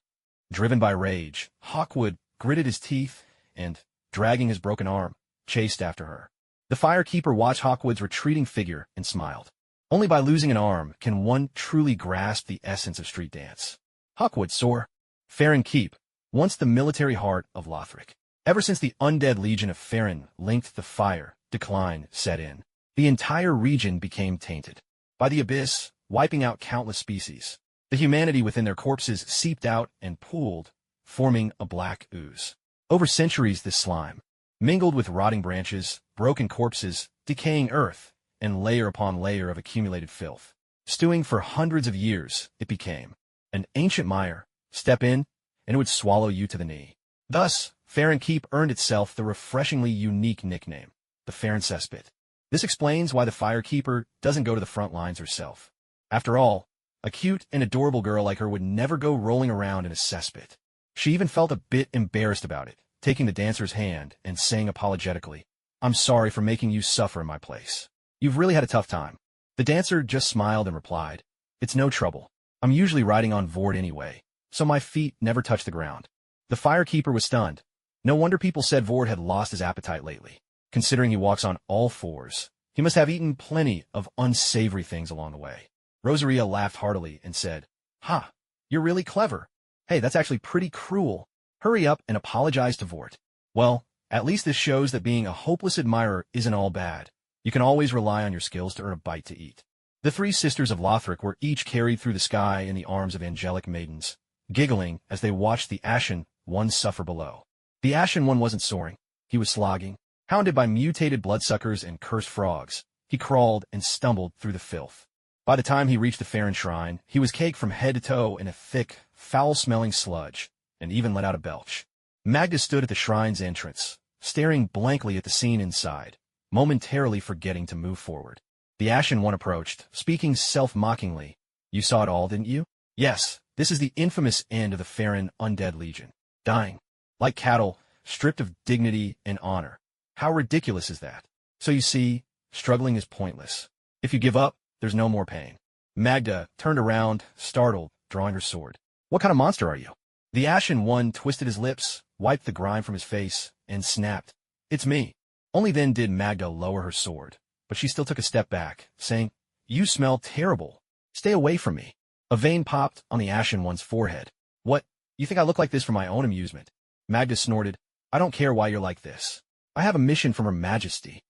Driven by rage, Hawkwood gritted his teeth and, dragging his broken arm, chased after her. The firekeeper watched Hawkwood's retreating figure and smiled. Only by losing an arm can one truly grasp the essence of street dance. Hawkwood soar. Farron Keep, once the military heart of Lothric. Ever since the undead legion of Farron linked the fire, decline set in. The entire region became tainted by the abyss, wiping out countless species. The humanity within their corpses seeped out and pooled, forming a black ooze. Over centuries, this slime, mingled with rotting branches, broken corpses, decaying earth, and layer upon layer of accumulated filth. Stewing for hundreds of years, it became an ancient mire. Step in, and it would swallow you to the knee. Thus, Farron Keep earned itself the refreshingly unique nickname, the Farron Cesspit. This explains why the firekeeper doesn't go to the front lines herself. After all, a cute and adorable girl like her would never go rolling around in a cesspit. She even felt a bit embarrassed about it, taking the dancer's hand and saying apologetically, I'm sorry for making you suffer in my place. You've really had a tough time. The dancer just smiled and replied, It's no trouble. I'm usually riding on Vord anyway, so my feet never touch the ground. The firekeeper was stunned. No wonder people said Vord had lost his appetite lately. Considering he walks on all fours, he must have eaten plenty of unsavory things along the way. Rosaria laughed heartily and said, Ha, you're really clever. Hey, that's actually pretty cruel. Hurry up and apologize to Vort. Well, at least this shows that being a hopeless admirer isn't all bad. You can always rely on your skills to earn a bite to eat. The three sisters of Lothric were each carried through the sky in the arms of angelic maidens, giggling as they watched the Ashen One suffer below. The Ashen One wasn't soaring. He was slogging. Hounded by mutated bloodsuckers and cursed frogs, he crawled and stumbled through the filth. By the time he reached the Farron Shrine, he was caked from head to toe in a thick, foul-smelling sludge, and even let out a belch. Magda stood at the shrine's entrance, staring blankly at the scene inside, momentarily forgetting to move forward. The Ashen One approached, speaking self-mockingly. You saw it all, didn't you? Yes, this is the infamous end of the Farron Undead Legion. Dying. Like cattle, stripped of dignity and honor. How ridiculous is that? So you see, struggling is pointless. If you give up, there's no more pain. Magda turned around, startled, drawing her sword. What kind of monster are you? The Ashen One twisted his lips, wiped the grime from his face, and snapped. It's me. Only then did Magda lower her sword, but she still took a step back, saying, You smell terrible. Stay away from me. A vein popped on the Ashen One's forehead. What? You think I look like this for my own amusement? Magda snorted. I don't care why you're like this. I have a mission from Her Majesty.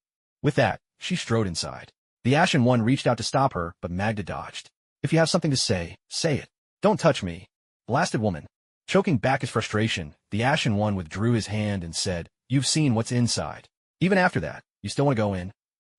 With that, she strode inside. The Ashen One reached out to stop her, but Magda dodged. If you have something to say, say it. Don't touch me. Blasted woman. Choking back his frustration, the Ashen One withdrew his hand and said, You've seen what's inside. Even after that, you still want to go in?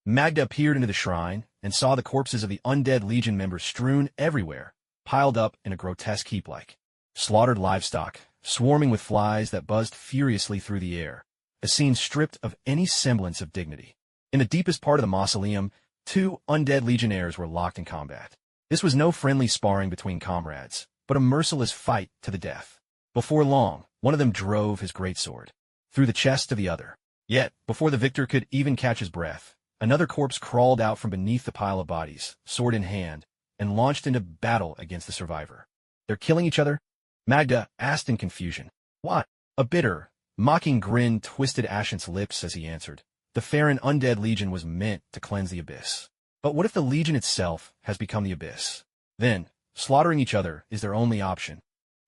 Magda peered into the shrine and saw the corpses of the Undead Legion members strewn everywhere, piled up in a grotesque heap-like. Slaughtered livestock, swarming with flies that buzzed furiously through the air. A scene stripped of any semblance of dignity. In the deepest part of the mausoleum, 2 undead legionnaires were locked in combat. This was no friendly sparring between comrades, but a merciless fight to the death. Before long, one of them drove his greatsword through the chest of the other. Yet, before the victor could even catch his breath, another corpse crawled out from beneath the pile of bodies, sword in hand, and launched into battle against the survivor. They're killing each other? Magda asked in confusion. What? A bitter, mocking grin twisted Ashen's lips as he answered. The Farron Undead Legion was meant to cleanse the abyss. But what if the Legion itself has become the abyss? Then, slaughtering each other is their only option.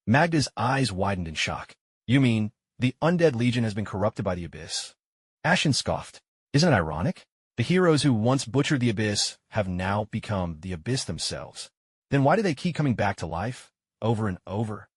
Magda's eyes widened in shock. You mean, the Undead Legion has been corrupted by the abyss? Ashen scoffed. Isn't it ironic? The heroes who once butchered the abyss have now become the abyss themselves. Then why do they keep coming back to life, over and over?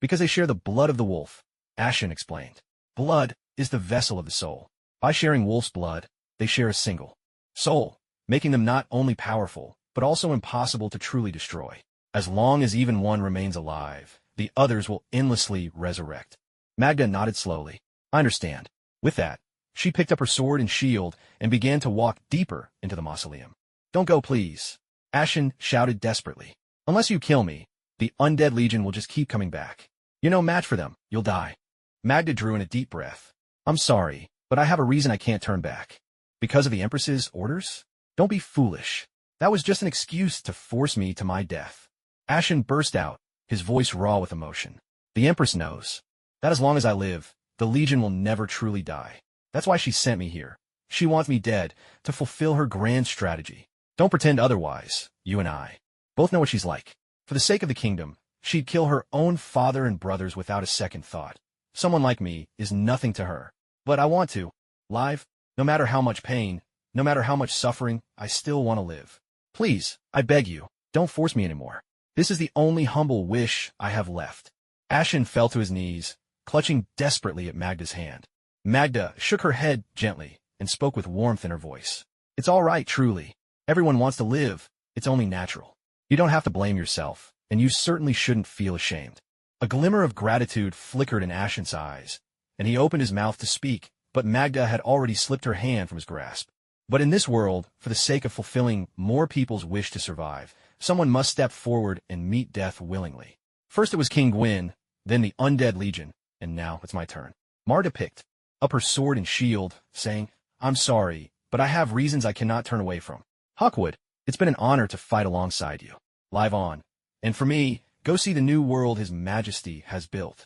Because they share the blood of the wolf, Ashen explained. Blood is the vessel of the soul. By sharing wolf's blood, they share a single soul, making them not only powerful, but also impossible to truly destroy. As long as even one remains alive, the others will endlessly resurrect. Magda nodded slowly. I understand. With that, she picked up her sword and shield and began to walk deeper into the mausoleum. Don't go, please. Ashen shouted desperately. Unless you kill me, the Undead Legion will just keep coming back. You're no match for them. You'll die. Magda drew in a deep breath. I'm sorry, but But I have a reason I can't turn back. Because of the Empress's orders? Don't be foolish. That was just an excuse to force me to my death. Ashen burst out, his voice raw with emotion. The Empress knows that as long as I live, the Legion will never truly die. That's why she sent me here. She wants me dead to fulfill her grand strategy. Don't pretend otherwise, you and I. Both know what she's like. For the sake of the kingdom, she'd kill her own father and brothers without a second thought. Someone like me is nothing to her. But I want to. Live, no matter how much pain, no matter how much suffering, I still want to live. Please, I beg you, don't force me anymore. This is the only humble wish I have left. Ashen fell to his knees, clutching desperately at Magda's hand. Magda shook her head gently and spoke with warmth in her voice. It's all right, truly. Everyone wants to live. It's only natural. You don't have to blame yourself, and you certainly shouldn't feel ashamed. A glimmer of gratitude flickered in Ashen's eyes, and he opened his mouth to speak, but Magda had already slipped her hand from his grasp. But in this world, for the sake of fulfilling more people's wish to survive, someone must step forward and meet death willingly. First it was King Gwyn, then the Undead Legion, and now it's my turn. Marta picked up her sword and shield, saying, I'm sorry, but I have reasons I cannot turn away from. Hawkwood, it's been an honor to fight alongside you. Live on. And for me, go see the new world His Majesty has built.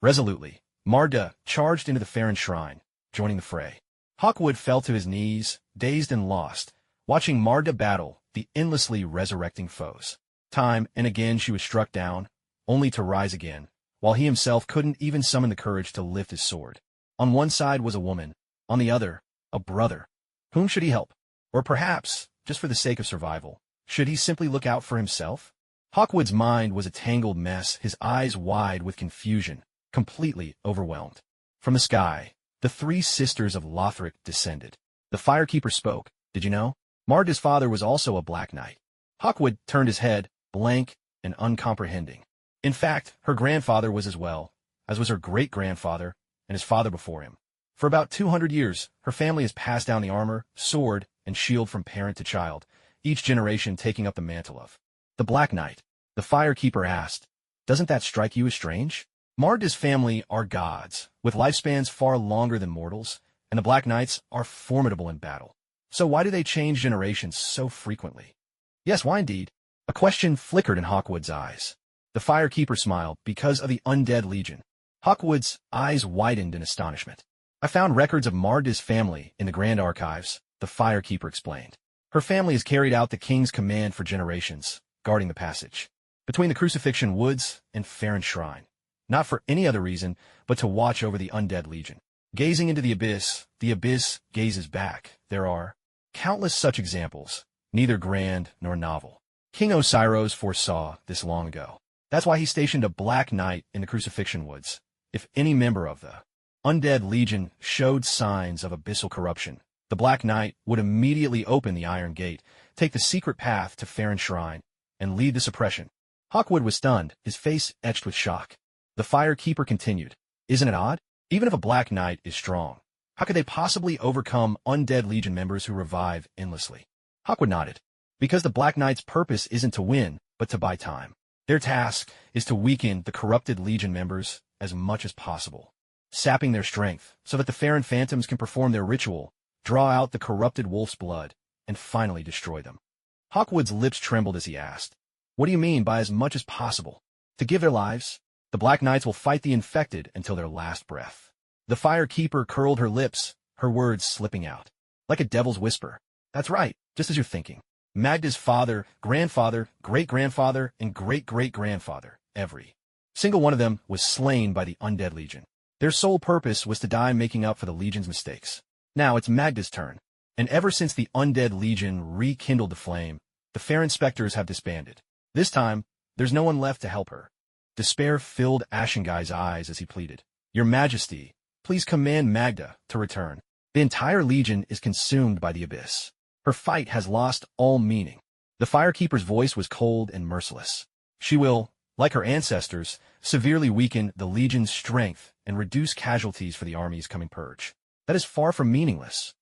Resolutely, Marta charged into the Farron Shrine, joining the fray. Hawkwood fell to his knees, dazed and lost, watching Marta battle the endlessly resurrecting foes. Time and again she was struck down, only to rise again, while he himself couldn't even summon the courage to lift his sword. On one side was a woman, on the other, a brother. Whom should he help? Or perhaps, just for the sake of survival, should he simply look out for himself? Hawkwood's mind was a tangled mess, his eyes wide with confusion, completely overwhelmed. From the sky, the three sisters of Lothric descended. The Firekeeper spoke. Did you know? Marta's father was also a Black Knight. Hawkwood turned his head, blank and uncomprehending. In fact, her grandfather was as well, as was her great-grandfather and his father before him. For about 200 years, her family has passed down the armor, sword, and shield from parent to child, each generation taking up the mantle of the Black Knight. The Firekeeper asked, Doesn't that strike you as strange? Marta's family are gods, with lifespans far longer than mortals, and the Black Knights are formidable in battle. So why do they change generations so frequently? Yes, why indeed? A question flickered in Hawkwood's eyes. The Firekeeper smiled. Because of the Undead Legion. Hawkwood's eyes widened in astonishment. I found records of Marta's family in the Grand Archives, the Firekeeper explained. Her family has carried out the king's command for generations, guarding the passage between the Crucifixion Woods and Farron Shrine. Not for any other reason, but to watch over the Undead Legion. Gazing into the abyss gazes back. There are countless such examples, neither grand nor novel. King Osiros foresaw this long ago. That's why he stationed a Black Knight in the Crucifixion Woods. If any member of the Undead Legion showed signs of abyssal corruption, the Black Knight would immediately open the Iron Gate, take the secret path to Farron Shrine, and lead the suppression. Hawkwood was stunned, his face etched with shock. The Firekeeper continued, Isn't it odd? Even if a Black Knight is strong, how could they possibly overcome Undead Legion members who revive endlessly? Hawkwood nodded. Because the Black Knight's purpose isn't to win, but to buy time. Their task is to weaken the corrupted Legion members as much as possible, sapping their strength so that the Farron Phantoms can perform their ritual, draw out the corrupted wolf's blood, and finally destroy them. Hawkwood's lips trembled as he asked, What do you mean by as much as possible? To give their lives? The Black Knights will fight the infected until their last breath. The Firekeeper curled her lips, her words slipping out. Like a devil's whisper. That's right, just as you're thinking. Magda's father, grandfather, great-grandfather, and great-great-grandfather, every single one of them was slain by the Undead Legion. Their sole purpose was to die making up for the Legion's mistakes. Now it's Magda's turn. And ever since the Undead Legion rekindled the flame, the Farron Spectres have disbanded. This time, there's no one left to help her. Despair filled Ashengai's eyes as he pleaded, Your Majesty, please command Magda to return. The entire Legion is consumed by the abyss. Her fight has lost all meaning. The Firekeeper's voice was cold and merciless. She will, like her ancestors, severely weaken the Legion's strength and reduce casualties for the army's coming purge. That is far from meaningless.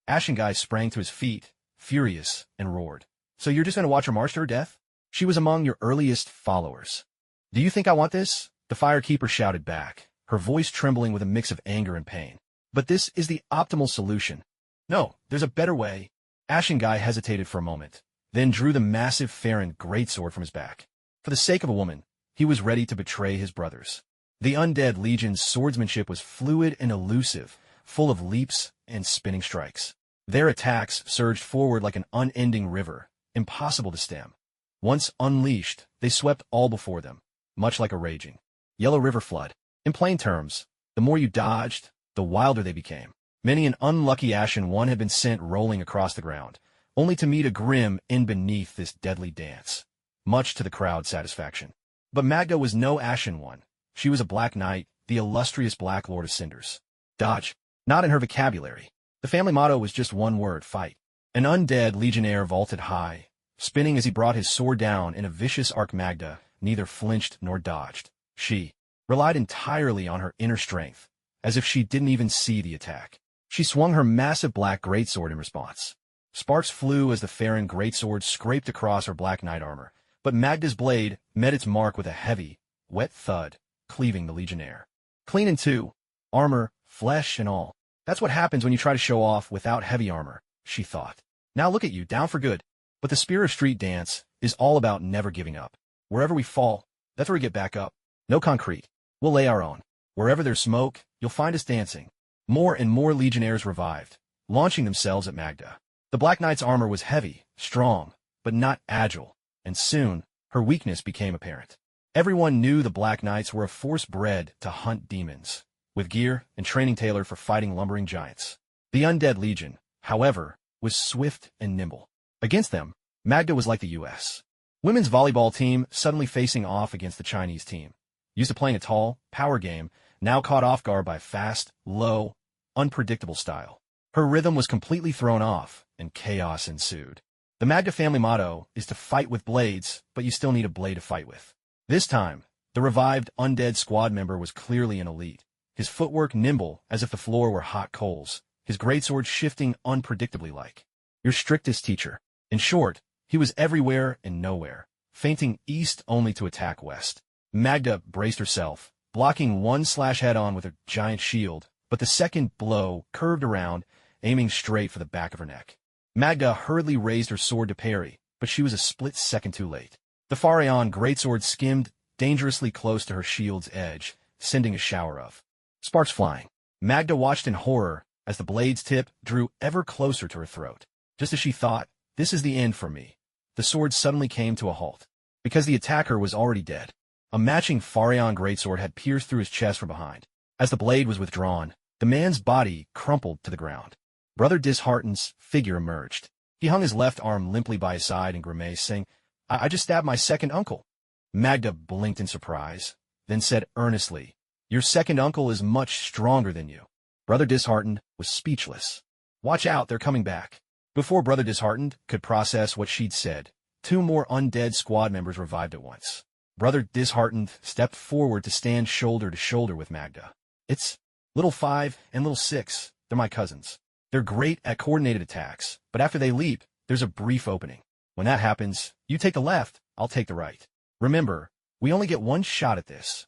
Ashengai sprang to his feet, furious, and roared. So you're just going to watch her march to her death? She was among your earliest followers. Do you think I want this? The Firekeeper shouted back, her voice trembling with a mix of anger and pain. But this is the optimal solution. No, there's a better way. Ashen Guy hesitated for a moment, then drew the massive Farron greatsword from his back. For the sake of a woman, he was ready to betray his brothers. The Undead Legion's swordsmanship was fluid and elusive, full of leaps and spinning strikes. Their attacks surged forward like an unending river, impossible to stem. Once unleashed, they swept all before them, much like a raging Yellow River flood. In plain terms, the more you dodged, the wilder they became. Many an unlucky Ashen one had been sent rolling across the ground, only to meet a grim end beneath this deadly dance, much to the crowd's satisfaction. But Magda was no Ashen one. She was a Black Knight, the illustrious Black Lord of Cinders. Dodge. Not in her vocabulary. The family motto was just one word: fight. An Undead Legionnaire vaulted high, spinning as he brought his sword down in a vicious arc. Magda neither flinched nor dodged. She relied entirely on her inner strength, as if she didn't even see the attack. She swung her massive black greatsword in response. Sparks flew as the Farron greatsword scraped across her Black Knight armor, but Magda's blade met its mark with a heavy, wet thud, cleaving the Legionnaire clean in two, armor, flesh, and all. That's what happens when you try to show off without heavy armor, she thought. Now look at you, down for good. But the spirit of street dance is all about never giving up. Wherever we fall, that's where we get back up. No concrete. We'll lay our own. Wherever there's smoke, you'll find us dancing. More and more Legionnaires revived, launching themselves at Magda. The Black Knight's armor was heavy, strong, but not agile, and soon, her weakness became apparent. Everyone knew the Black Knights were a force bred to hunt demons, with gear and training tailored for fighting lumbering giants. The Undead Legion, however, was swift and nimble. Against them, Magda was like the U.S. women's volleyball team suddenly facing off against the Chinese team. Used to playing a tall, power game, now caught off guard by fast, low, unpredictable style. Her rhythm was completely thrown off, and chaos ensued. The Magda family motto is to fight with blades, but you still need a blade to fight with. This time, the revived undead squad member was clearly an elite. His footwork nimble as if the floor were hot coals, his greatsword shifting unpredictably like your strictest teacher. In short, he was everywhere and nowhere, feinting east only to attack west. Magda braced herself, blocking one slash head-on with her giant shield, but the second blow curved around, aiming straight for the back of her neck. Magda hurriedly raised her sword to parry, but she was a split second too late. The Pharaon greatsword skimmed dangerously close to her shield's edge, sending a shower of sparks flying. Magda watched in horror as the blade's tip drew ever closer to her throat. Just as she thought, this is the end for me, the sword suddenly came to a halt, because the attacker was already dead. A matching Pharaon greatsword had pierced through his chest from behind. As the blade was withdrawn, the man's body crumpled to the ground. Brother Disheartened's figure emerged. He hung his left arm limply by his side and grimaced, saying, I just stabbed my second uncle. Magda blinked in surprise, then said earnestly, your second uncle is much stronger than you. Brother Disheartened was speechless. Watch out, they're coming back. Before Brother Disheartened could process what she'd said, two more undead squad members revived at once. Brother Disheartened stepped forward to stand shoulder to shoulder with Magda. It's Little 5 and Little 6. They're my cousins. They're great at coordinated attacks, but after they leap, there's a brief opening. When that happens, you take the left, I'll take the right. Remember, we only get one shot at this.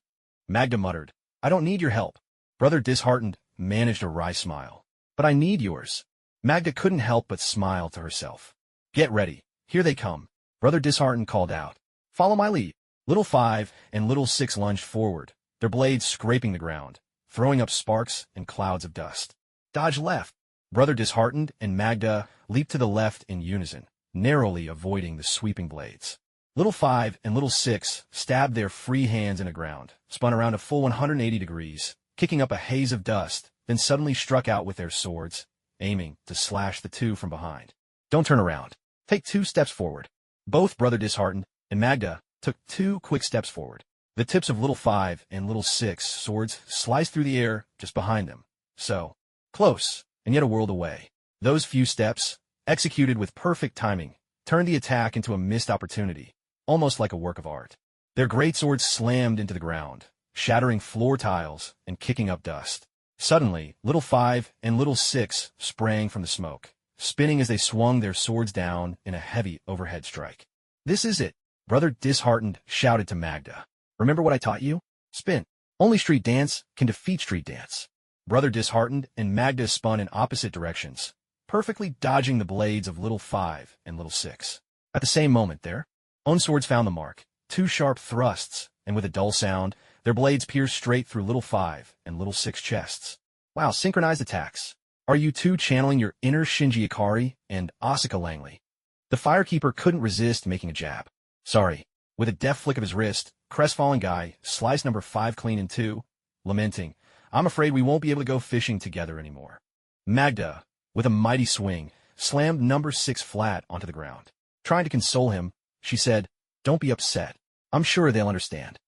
Magda muttered, I don't need your help. Brother Disheartened managed a wry smile. But I need yours. Magda couldn't help but smile to herself. Get ready. Here they come. Brother Disheartened called out. Follow my lead. Little 5 and Little 6 lunged forward, their blades scraping the ground, throwing up sparks and clouds of dust. Dodge left. Brother Disheartened and Magda leaped to the left in unison, narrowly avoiding the sweeping blades. Little 5 and Little 6 stabbed their free hands in the ground, spun around a full 180 degrees, kicking up a haze of dust, then suddenly struck out with their swords, aiming to slash the two from behind. Don't turn around. Take 2 steps forward. Both Brother Disheartened and Magda took 2 quick steps forward. The tips of Little 5 and Little 6 swords sliced through the air just behind them. So close, and yet a world away. Those few steps, executed with perfect timing, turned the attack into a missed opportunity, almost like a work of art. Their greatswords slammed into the ground, shattering floor tiles and kicking up dust. Suddenly, Little 5 and Little 6 sprang from the smoke, spinning as they swung their swords down in a heavy overhead strike. This is it. Brother Disheartened shouted to Magda. Remember what I taught you? Spin. Only street dance can defeat street dance. Brother disheartened, and Magda spun in opposite directions, perfectly dodging the blades of little 5 and little 6. At the same moment, their own swords found the mark. 2 sharp thrusts, and with a dull sound, their blades pierced straight through little 5 and little 6 chests. Wow, synchronized attacks. Are you two channeling your inner Shinji Ikari and Asuka Langley? The firekeeper couldn't resist making a jab. Sorry. With a deft flick of his wrist, crestfallen guy sliced number 5 clean in 2, lamenting, I'm afraid we won't be able to go fishing together anymore. Magda, with a mighty swing, slammed number 6 flat onto the ground. Trying to console him, she said, Don't be upset. I'm sure they'll understand.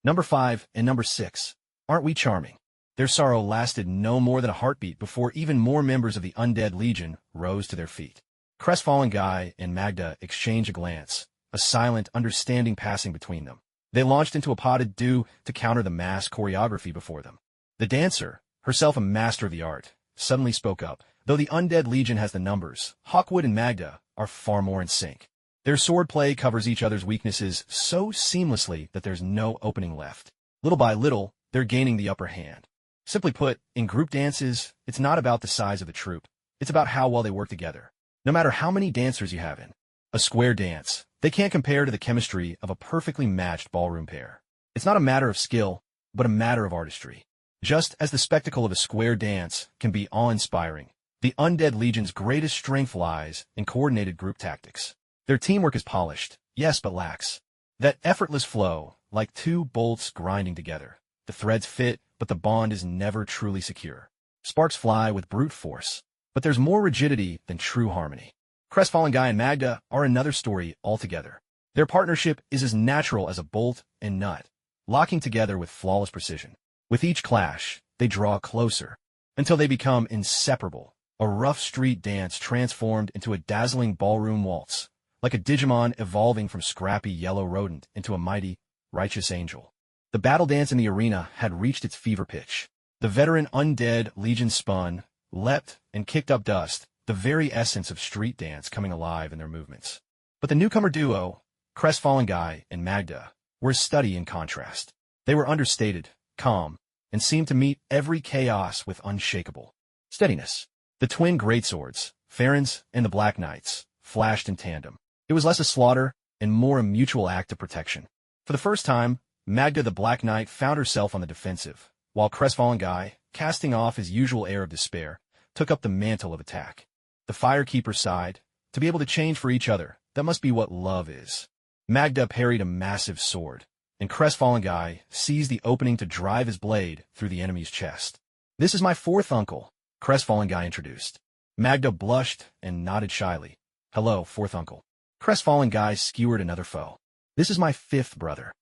Number 5 and number 6, aren't we charming? Their sorrow lasted no more than a heartbeat before even more members of the Undead Legion rose to their feet. Crestfallen Guy and Magda exchanged a glance, a silent, understanding passing between them. They launched into a pas de deux to counter the mass choreography before them. The dancer, herself a master of the art, suddenly spoke up. Though the Undead Legion has the numbers, Hawkwood and Magda are far more in sync. Their swordplay covers each other's weaknesses so seamlessly that there's no opening left. Little by little, they're gaining the upper hand. Simply put, in group dances, it's not about the size of the troupe. It's about how well they work together. No matter how many dancers you have in a square dance, they can't compare to the chemistry of a perfectly matched ballroom pair. It's not a matter of skill, but a matter of artistry. Just as the spectacle of a square dance can be awe-inspiring, the Undead Legion's greatest strength lies in coordinated group tactics. Their teamwork is polished, yes, but lacks that effortless flow, like 2 bolts grinding together. The threads fit, but the bond is never truly secure. Sparks fly with brute force, but there's more rigidity than true harmony. Crestfallen Guy and Magda are another story altogether. Their partnership is as natural as a bolt and nut, locking together with flawless precision. With each clash, they draw closer, until they become inseparable, a rough street dance transformed into a dazzling ballroom waltz, like a Digimon evolving from scrappy yellow rodent into a mighty, righteous angel. The battle dance in the arena had reached its fever pitch. The veteran Undead Legion spun, leapt, and kicked up dust, the very essence of street dance coming alive in their movements. But the newcomer duo, Crestfallen Guy and Magda, were a study in contrast. They were understated, calm, and seemed to meet every chaos with unshakable steadiness. The twin greatswords, Farron's and the Black Knights, flashed in tandem. It was less a slaughter and more a mutual act of protection. For the first time, Magda the Black Knight found herself on the defensive, while Crestfallen Guy, casting off his usual air of despair, took up the mantle of attack. The firekeeper sighed. To be able to change for each other, that must be what love is. Magda parried a massive sword, and Crestfallen Guy seized the opening to drive his blade through the enemy's chest. This is my 4th uncle, Crestfallen Guy introduced. Magda blushed and nodded shyly. Hello, 4th uncle. Crestfallen Guy skewered another foe. This is my 5th brother.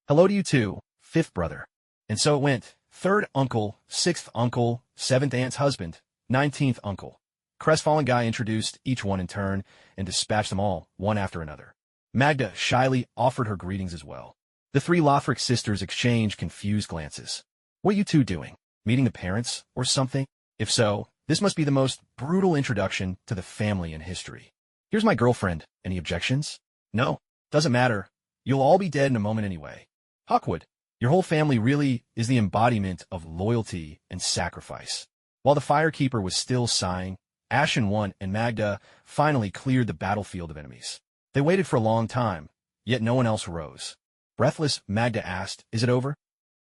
Hello to you too, 5th brother. And so it went. 3rd uncle, 6th uncle, 7th aunt's husband, 19th uncle. Crestfallen Guy introduced each one in turn and dispatched them all, one after another. Magda shyly offered her greetings as well. The 3 Lothric sisters exchanged confused glances. What are you two doing? Meeting the parents, or something? If so, this must be the most brutal introduction to the family in history. Here's my girlfriend. Any objections? No. Doesn't matter. You'll all be dead in a moment anyway. Hawkwood, your whole family really is the embodiment of loyalty and sacrifice. While the firekeeper was still sighing, Ashen One and Magda finally cleared the battlefield of enemies. They waited for a long time, yet no one else rose. Breathless, Magda asked, Is it over?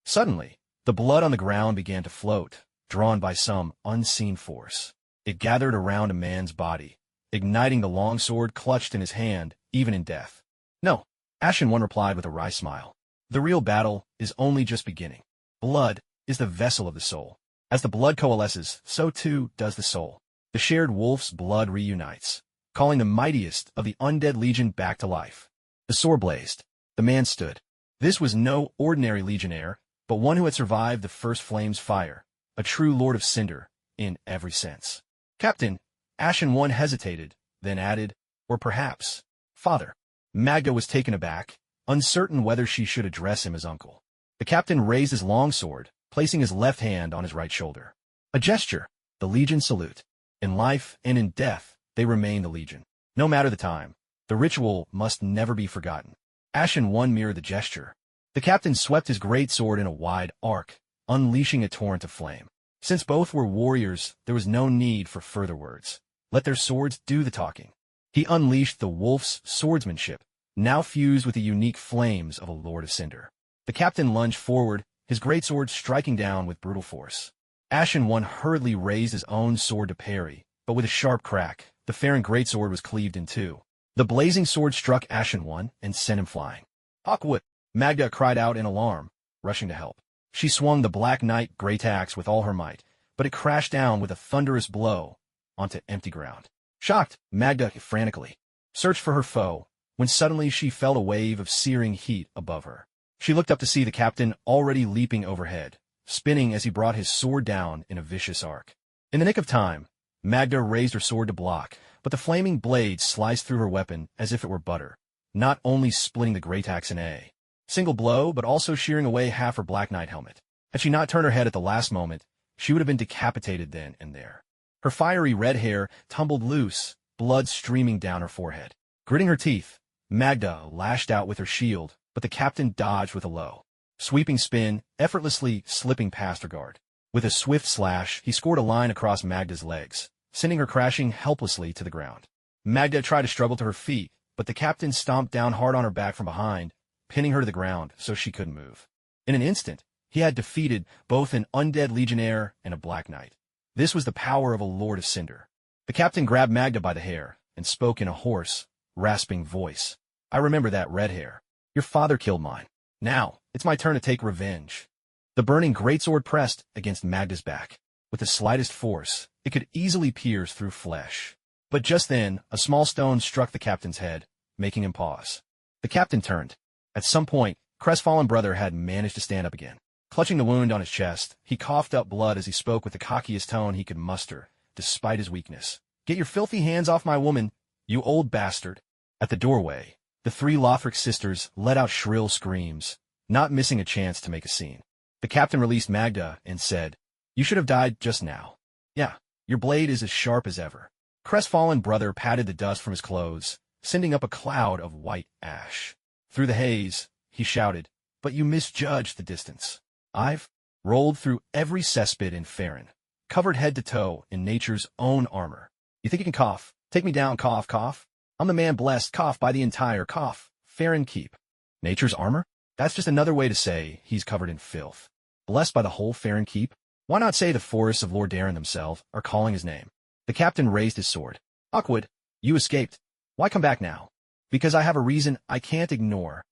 Suddenly, the blood on the ground began to float, drawn by some unseen force. It gathered around a man's body, igniting the long sword clutched in his hand, even in death. No, Ashen One replied with a wry smile. The real battle is only just beginning. Blood is the vessel of the soul. As the blood coalesces, so too does the soul. The shared wolf's blood reunites, calling the mightiest of the Undead Legion back to life. The sword blazed. The man stood. This was no ordinary legionnaire, but one who had survived the first flame's fire, a true Lord of Cinder, in every sense. Captain, Ashen One hesitated, then added, or perhaps, Father. Magda was taken aback, uncertain whether she should address him as uncle. The captain raised his long sword, placing his left hand on his right shoulder. A gesture, the Legion salute. In life and in death, they remain the Legion. No matter the time, the ritual must never be forgotten. Ashen One mirrored the gesture. The captain swept his great sword in a wide arc, unleashing a torrent of flame. Since both were warriors, there was no need for further words. Let their swords do the talking. He unleashed the wolf's swordsmanship, now fused with the unique flames of a Lord of Cinder. The captain lunged forward, his greatsword striking down with brutal force. Ashen One hurriedly raised his own sword to parry, but with a sharp crack, the Farron greatsword was cleaved in two. The blazing sword struck Ashen One and sent him flying. Hawkwood! Magda cried out in alarm, rushing to help. She swung the Black Knight great axe with all her might, but it crashed down with a thunderous blow onto empty ground. Shocked, Magda frantically searched for her foe, when suddenly she felt a wave of searing heat above her. She looked up to see the captain already leaping overhead, spinning as he brought his sword down in a vicious arc. In the nick of time, Magda raised her sword to block, but the flaming blade sliced through her weapon as if it were butter, not only splitting the great axe in a single blow, but also shearing away half her Black Knight helmet. Had she not turned her head at the last moment, she would have been decapitated then and there. Her fiery red hair tumbled loose, blood streaming down her forehead. Gritting her teeth, Magda lashed out with her shield, but the captain dodged with a low, sweeping spin, effortlessly slipping past her guard. With a swift slash, he scored a line across Magda's legs, sending her crashing helplessly to the ground. Magda tried to struggle to her feet, but the captain stomped down hard on her back from behind, pinning her to the ground so she couldn't move. In an instant, he had defeated both an undead legionnaire and a Black Knight. This was the power of a Lord of Cinder. The captain grabbed Magda by the hair and spoke in a hoarse, rasping voice. I remember that red hair. Your father killed mine. Now, it's my turn to take revenge. The burning greatsword pressed against Magda's back. With the slightest force, it could easily pierce through flesh. But just then, a small stone struck the captain's head, making him pause. The captain turned. At some point, crestfallen brother had managed to stand up again. Clutching the wound on his chest, he coughed up blood as he spoke with the cockiest tone he could muster, despite his weakness. Get your filthy hands off my woman, you old bastard. At the doorway, the three Lothric sisters let out shrill screams, not missing a chance to make a scene. The captain released Magda and said, You should have died just now. Yeah, your blade is as sharp as ever. Crestfallen brother patted the dust from his clothes, sending up a cloud of white ash. Through the haze, he shouted, But you misjudged the distance. I've rolled through every cesspit in Farron, covered head to toe in nature's own armor. You think you can cough? Take me down, cough, cough. I'm the man blessed, cough by the entire cough. Farron keep. Nature's armor? That's just another way to say he's covered in filth. Blessed by the whole Farron keep? Why not say the forests of Lord Darren themselves are calling his name? The captain raised his sword. Hawkwood, you escaped. Why come back now? Because I have a reason I can't ignore.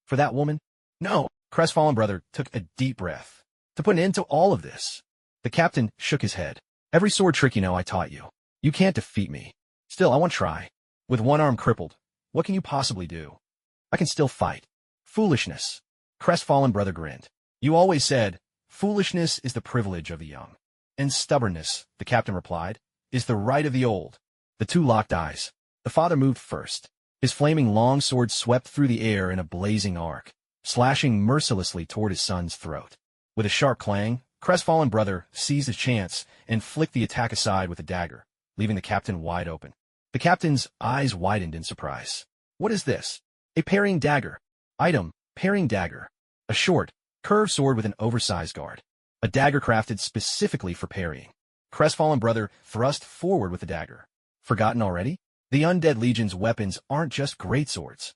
For that woman? No. Crestfallen brother took a deep breath. To put an end to all of this. The captain shook his head. Every sword trick you know I taught you. You can't defeat me. Still, I want to try. With one arm crippled, what can you possibly do? I can still fight. Foolishness. Crestfallen brother grinned. You always said, foolishness is the privilege of the young. And stubbornness, the captain replied, is the right of the old. The two locked eyes. The father moved first. His flaming long sword swept through the air in a blazing arc, slashing mercilessly toward his son's throat. With a sharp clang, Crestfallen brother seized his chance and flicked the attack aside with a dagger, leaving the captain wide open. The captain's eyes widened in surprise. What is this? A parrying dagger. Item, parrying dagger. A short, curved sword with an oversized guard. A dagger crafted specifically for parrying. Crestfallen brother thrust forward with the dagger. Forgotten already? The undead legion's weapons aren't just greatswords.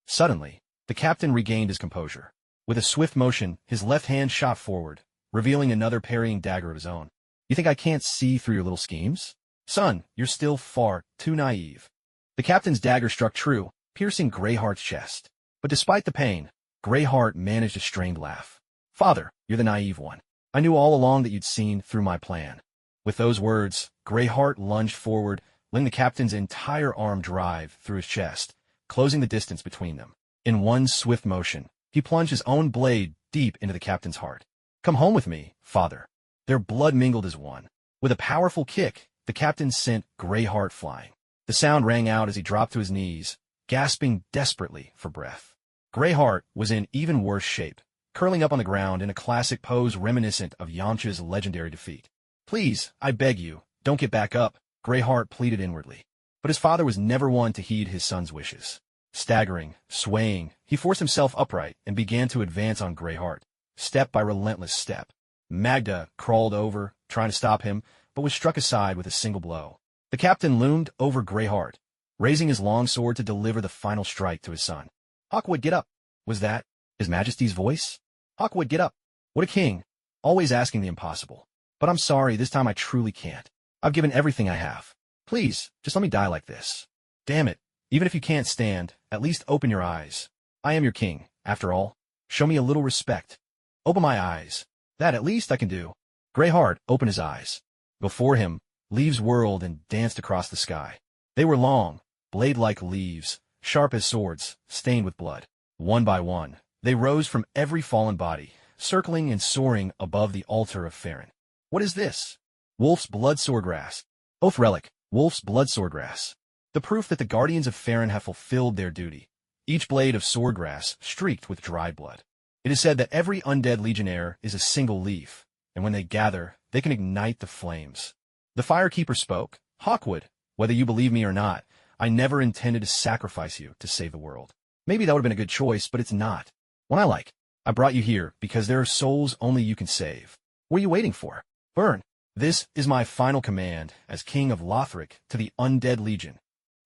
Suddenly, the captain regained his composure. With a swift motion, his left hand shot forward, revealing another parrying dagger of his own. You think I can't see through your little schemes? Son, you're still far too naive. The captain's dagger struck true, piercing Greyheart's chest. But despite the pain, Greyheart managed a strained laugh. Father, you're the naive one. I knew all along that you'd seen through my plan. With those words, Greyheart lunged forward, letting the captain's entire arm drive through his chest, closing the distance between them. In one swift motion, he plunged his own blade deep into the captain's heart. Come home with me, father. Their blood mingled as one. With a powerful kick, the captain sent Greyheart flying. The sound rang out as he dropped to his knees, gasping desperately for breath. Greyheart was in even worse shape, curling up on the ground in a classic pose reminiscent of Yamcha's legendary defeat. Please, I beg you, don't get back up, Greyheart pleaded inwardly. But his father was never one to heed his son's wishes. Staggering, swaying, he forced himself upright and began to advance on Greyheart, step by relentless step. Magda crawled over, trying to stop him, but was struck aside with a single blow. The captain loomed over Greyheart, raising his long sword to deliver the final strike to his son. Hawkwood, get up! Was that His Majesty's voice? Hawkwood, get up! What a king! Always asking the impossible. But I'm sorry, this time I truly can't. I've given everything I have. Please, just let me die like this. Damn it. Even if you can't stand, at least open your eyes. I am your king, after all. Show me a little respect. Open my eyes. That at least I can do. Greyheart opened his eyes. Before him, leaves whirled and danced across the sky. They were long, blade-like leaves, sharp as swords, stained with blood. One by one, they rose from every fallen body, circling and soaring above the altar of Farron. What is this? Wolf's blood swordgrass. Oath relic, Wolf's blood swordgrass. The proof that the guardians of Farron have fulfilled their duty. Each blade of swordgrass streaked with dried blood. It is said that every undead legionnaire is a single leaf, and when they gather, they can ignite the flames. The Firekeeper spoke. Hawkwood, whether you believe me or not, I never intended to sacrifice you to save the world. Maybe that would have been a good choice, but it's not. One I like. I brought you here because there are souls only you can save. What are you waiting for? Burn. This is my final command as King of Lothric to the Undead Legion.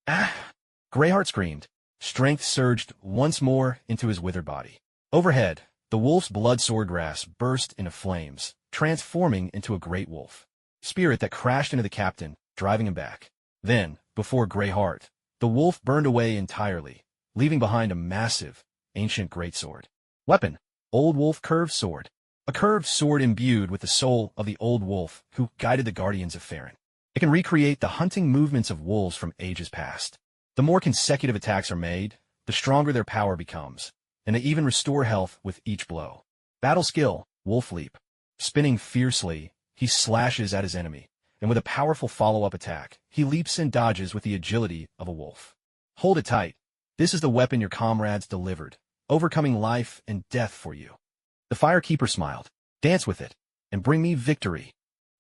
Ah! Greyheart screamed. Strength surged once more into his withered body. Overhead, the wolf's blood swordgrass burst into flames, transforming into a great wolf. Spirit that crashed into the captain, driving him back. Then, before Greyheart, the wolf burned away entirely, leaving behind a massive, ancient greatsword. Weapon, Old Wolf Curved Sword. A curved sword imbued with the soul of the old wolf who guided the guardians of Farron. It can recreate the hunting movements of wolves from ages past. The more consecutive attacks are made, the stronger their power becomes, and they even restore health with each blow. Battle skill, Wolf Leap. Spinning fiercely, he slashes at his enemy, and with a powerful follow-up attack, he leaps and dodges with the agility of a wolf. Hold it tight. This is the weapon your comrades delivered, overcoming life and death for you. The Firekeeper smiled. Dance with it, and bring me victory.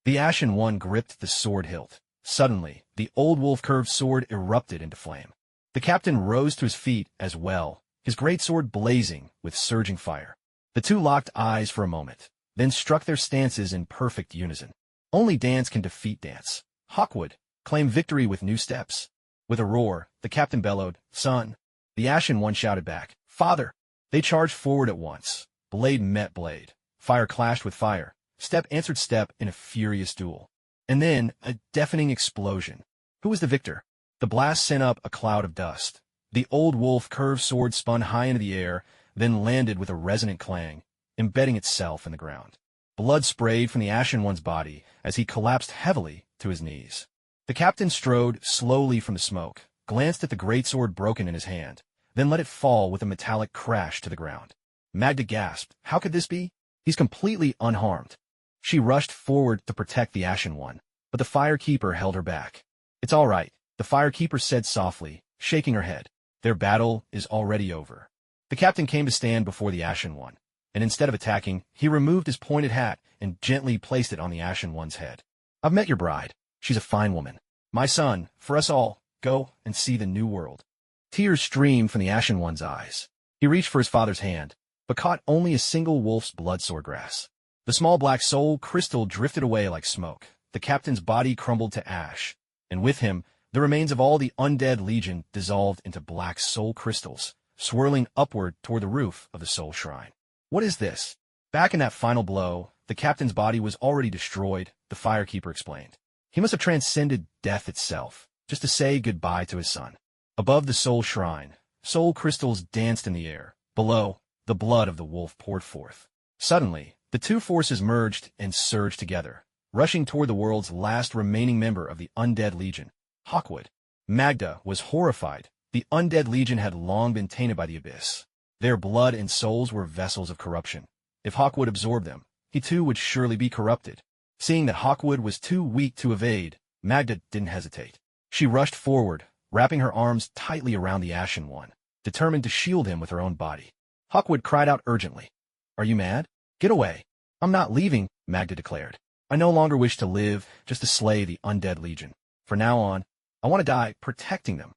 The Ashen One gripped the sword hilt. Suddenly, the old wolf curved sword erupted into flame. The captain rose to his feet as well, his great sword blazing with surging fire. The two locked eyes for a moment, then struck their stances in perfect unison. Only dance can defeat dance. Hawkwood, claim victory with new steps. With a roar, the captain bellowed, Son. The Ashen One shouted back, Father. They charged forward at once. Blade met blade. Fire clashed with fire. Step answered step in a furious duel. And then, a deafening explosion. Who was the victor? The blast sent up a cloud of dust. The old wolf curved sword spun high into the air, then landed with a resonant clang, embedding itself in the ground. Blood sprayed from the Ashen One's body as he collapsed heavily to his knees. The captain strode slowly from the smoke, glanced at the greatsword broken in his hand, then let it fall with a metallic crash to the ground. Magda gasped. How could this be? He's completely unharmed. She rushed forward to protect the Ashen One, but the Firekeeper held her back. It's all right, the Firekeeper said softly, shaking her head. Their battle is already over. The captain came to stand before the Ashen One, and instead of attacking, he removed his pointed hat and gently placed it on the Ashen One's head. I've met your bride. She's a fine woman. My son, for us all, go and see the new world. Tears streamed from the Ashen One's eyes. He reached for his father's hand, but caught only a single wolf's blood swordgrass. The small black soul crystal drifted away like smoke. The captain's body crumbled to ash, and with him, the remains of all the undead legion dissolved into black soul crystals, swirling upward toward the roof of the soul shrine. What is this? Back in that final blow, the captain's body was already destroyed, the Firekeeper explained. He must have transcended death itself, just to say goodbye to his son. Above the soul shrine, soul crystals danced in the air. Below, the blood of the wolf poured forth. Suddenly, the two forces merged and surged together, rushing toward the world's last remaining member of the Undead Legion, Hawkwood. Magda was horrified. The Undead Legion had long been tainted by the abyss. Their blood and souls were vessels of corruption. If Hawkwood absorbed them, he too would surely be corrupted. Seeing that Hawkwood was too weak to evade, Magda didn't hesitate. She rushed forward, wrapping her arms tightly around the Ashen One, determined to shield him with her own body. Hawkwood cried out urgently. Are you mad? Get away. I'm not leaving, Magda declared. I no longer wish to live just to slay the Undead Legion. From now on, I want to die protecting them.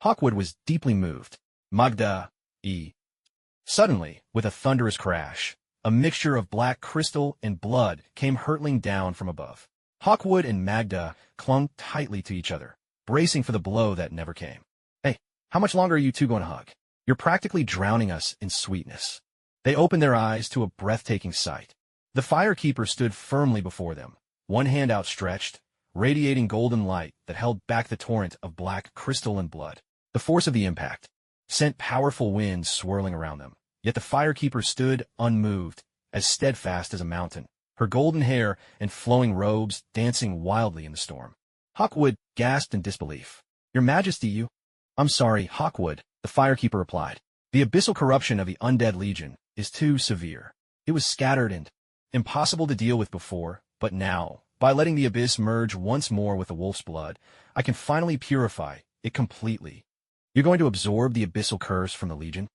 Hawkwood was deeply moved. Magda, Suddenly, with a thunderous crash, a mixture of black crystal and blood came hurtling down from above. Hawkwood and Magda clung tightly to each other, bracing for the blow that never came. Hey, how much longer are you two going to hug? You're practically drowning us in sweetness. They opened their eyes to a breathtaking sight. The Firekeeper stood firmly before them, one hand outstretched, radiating golden light that held back the torrent of black crystal and blood. The force of the impact sent powerful winds swirling around them, yet the Firekeeper stood unmoved, as steadfast as a mountain, her golden hair and flowing robes dancing wildly in the storm. Hawkwood gasped in disbelief. Your Majesty, you— I'm sorry, Hawkwood, the Firekeeper replied. The abyssal corruption of the Undead Legion is too severe. It was scattered and impossible to deal with before, but now, by letting the abyss merge once more with the wolf's blood, I can finally purify it completely. You're going to absorb the abyssal curse from the Legion?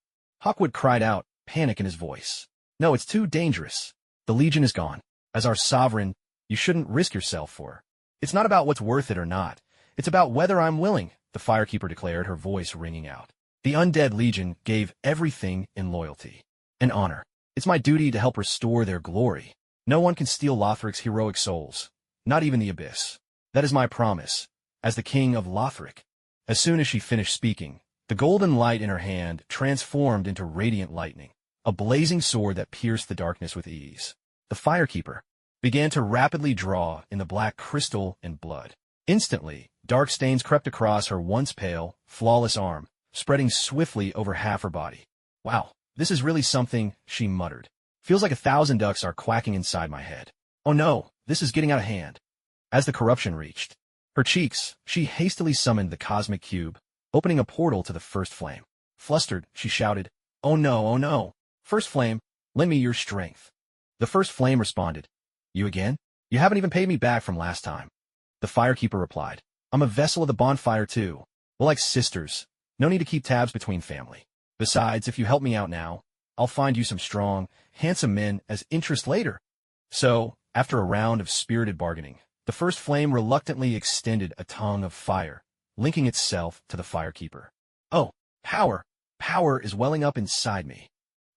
Hawkwood cried out, panic in his voice. No, it's too dangerous. The Legion is gone. As our sovereign, you shouldn't risk yourself for her. It's not about what's worth it or not. It's about whether I'm willing, the Firekeeper declared, her voice ringing out. The Undead Legion gave everything in loyalty and honor. It's my duty to help restore their glory. No one can steal Lothric's heroic souls, not even the Abyss. That is my promise, as the King of Lothric. As soon as she finished speaking, the golden light in her hand transformed into radiant lightning, a blazing sword that pierced the darkness with ease. The Firekeeper began to rapidly draw in the black crystal and blood. Instantly, dark stains crept across her once pale, flawless arm, spreading swiftly over half her body. Wow, this is really something, she muttered. Feels like 1,000 ducks are quacking inside my head. Oh no, this is getting out of hand. As the corruption reached her cheeks, she hastily summoned the cosmic cube, opening a portal to the first flame. Flustered, she shouted, oh no, First Flame, lend me your strength. The first flame responded, you again? You haven't even paid me back from last time. The Firekeeper replied, I'm a vessel of the bonfire too. We're like sisters. No need to keep tabs between family. Besides, if you help me out now, I'll find you some strong, handsome men as interest later. So, after a round of spirited bargaining, the first flame reluctantly extended a tongue of fire, linking itself to the Firekeeper. Oh, power! Power is welling up inside me.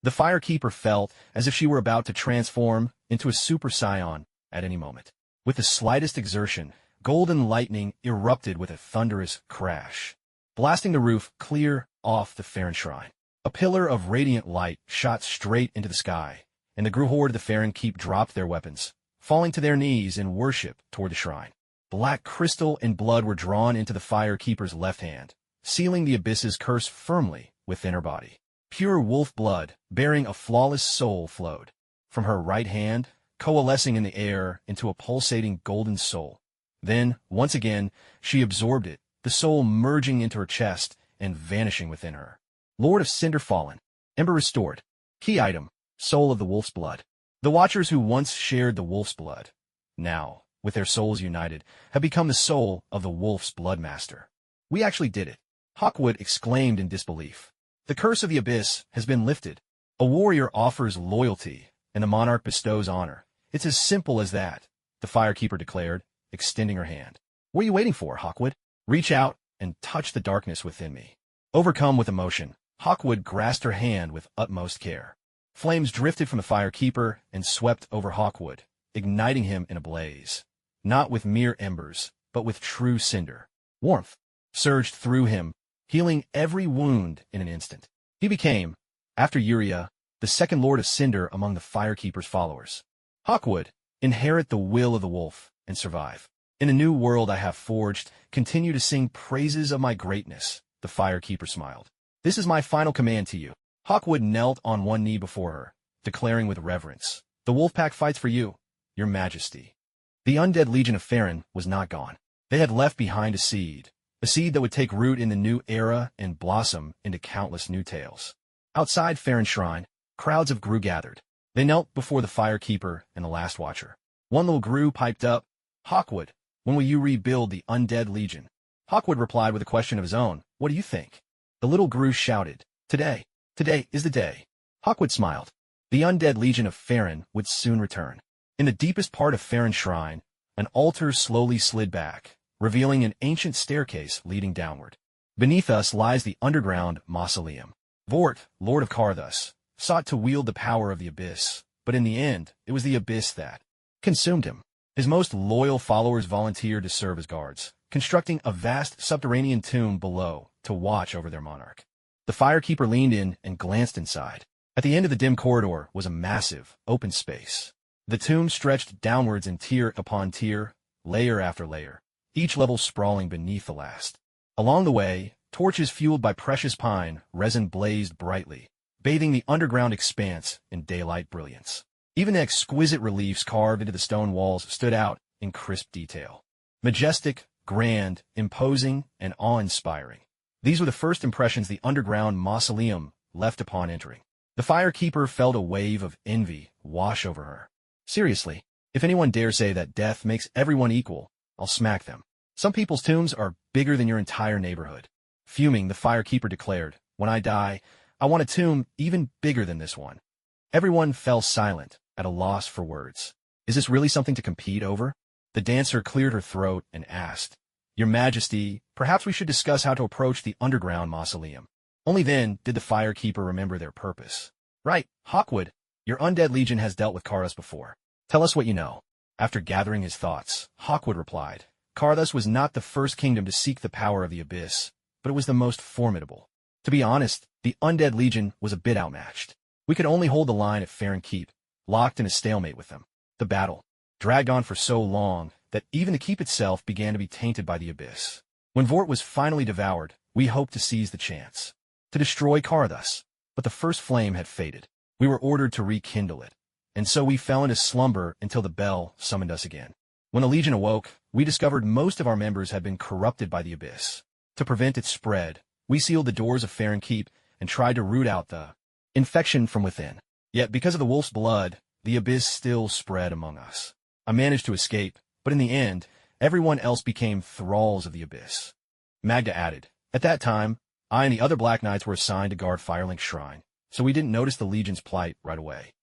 The Firekeeper felt as if she were about to transform into a Super Saiyan at any moment. With the slightest exertion, golden lightning erupted with a thunderous crash, blasting the roof clear off the Farron Shrine. A pillar of radiant light shot straight into the sky, and the Gruhord of the Farron Keep dropped their weapons, falling to their knees in worship toward the shrine. Black crystal and blood were drawn into the Firekeeper's left hand, sealing the abyss's curse firmly within her body. Pure wolf blood, bearing a flawless soul, flowed from her right hand, coalescing in the air into a pulsating golden soul. Then, once again, she absorbed it, the soul merging into her chest and vanishing within her. Lord of Cinder fallen, Ember restored. Key item, Soul of the Wolf's Blood. The Watchers who once shared the wolf's blood, now, with their souls united, have become the soul of the wolf's bloodmaster. We actually did it, Hawkwood exclaimed in disbelief. The curse of the abyss has been lifted. A warrior offers loyalty, and the monarch bestows honor. It's as simple as that, the Firekeeper declared, extending her hand. What are you waiting for, Hawkwood? Reach out and touch the darkness within me. Overcome with emotion, Hawkwood grasped her hand with utmost care. Flames drifted from the Firekeeper and swept over Hawkwood, igniting him in a blaze. Not with mere embers, but with true cinder. Warmth surged through him, healing every wound in an instant. He became, after Yuria, the second Lord of Cinder among the Firekeeper's followers. Hawkwood, inherit the will of the wolf and survive. In a new world I have forged, continue to sing praises of my greatness, the Firekeeper smiled. This is my final command to you. Hawkwood knelt on one knee before her, declaring with reverence, the Wolfpack fights for you, your Majesty. The Undead Legion of Farron was not gone. They had left behind a seed that would take root in the new era and blossom into countless new tales. Outside Farron Shrine, crowds of Gru gathered. They knelt before the Firekeeper and the Last Watcher. One little Gru piped up, Hawkwood, when will you rebuild the Undead Legion? Hawkwood replied with a question of his own, what do you think? The little Gru shouted, today is the day. Hawkwood smiled. The Undead Legion of Farron would soon return. In the deepest part of Farron Shrine, an altar slowly slid back, revealing an ancient staircase leading downward. Beneath us lies the underground mausoleum. Vort, Lord of Karthus, sought to wield the power of the Abyss, but in the end, it was the Abyss that consumed him. His most loyal followers volunteered to serve as guards, constructing a vast subterranean tomb below to watch over their monarch. The firekeeper leaned in and glanced inside. At the end of the dim corridor was a massive, open space. The tomb stretched downwards in tier upon tier, layer after layer, each level sprawling beneath the last. Along the way, torches fueled by precious pine resin blazed brightly, bathing the underground expanse in daylight brilliance. Even the exquisite reliefs carved into the stone walls stood out in crisp detail. Majestic, grand, imposing, and awe-inspiring. These were the first impressions the underground mausoleum left upon entering. The firekeeper felt a wave of envy wash over her. Seriously, if anyone dare say that death makes everyone equal, I'll smack them. Some people's tombs are bigger than your entire neighborhood. Fuming, the firekeeper declared, "When I die, I want a tomb even bigger than this one." Everyone fell silent, at a loss for words. Is this really something to compete over? The dancer cleared her throat and asked, "Your Majesty, perhaps we should discuss how to approach the underground mausoleum." Only then did the firekeeper remember their purpose. "Right, Hawkwood, your undead legion has dealt with Karthus before. Tell us what you know." After gathering his thoughts, Hawkwood replied, "Karthus was not the first kingdom to seek the power of the abyss, but it was the most formidable. To be honest, the undead legion was a bit outmatched. We could only hold the line at Faron Keep, locked in a stalemate with them. The battle dragged on for so long that even the keep itself began to be tainted by the abyss. When Vort was finally devoured, we hoped to seize the chance to destroy Karthus, but the first flame had faded. We were ordered to rekindle it, and so we fell into slumber until the bell summoned us again. When the Legion awoke, we discovered most of our members had been corrupted by the abyss. To prevent its spread, we sealed the doors of Faron Keep and tried to root out the infection from within. Yet because of the wolf's blood, the abyss still spread among us. I managed to escape, but in the end, everyone else became thralls of the abyss." Magda added, "At that time, I and the other Black Knights were assigned to guard Firelink's shrine, so we didn't notice the Legion's plight right away."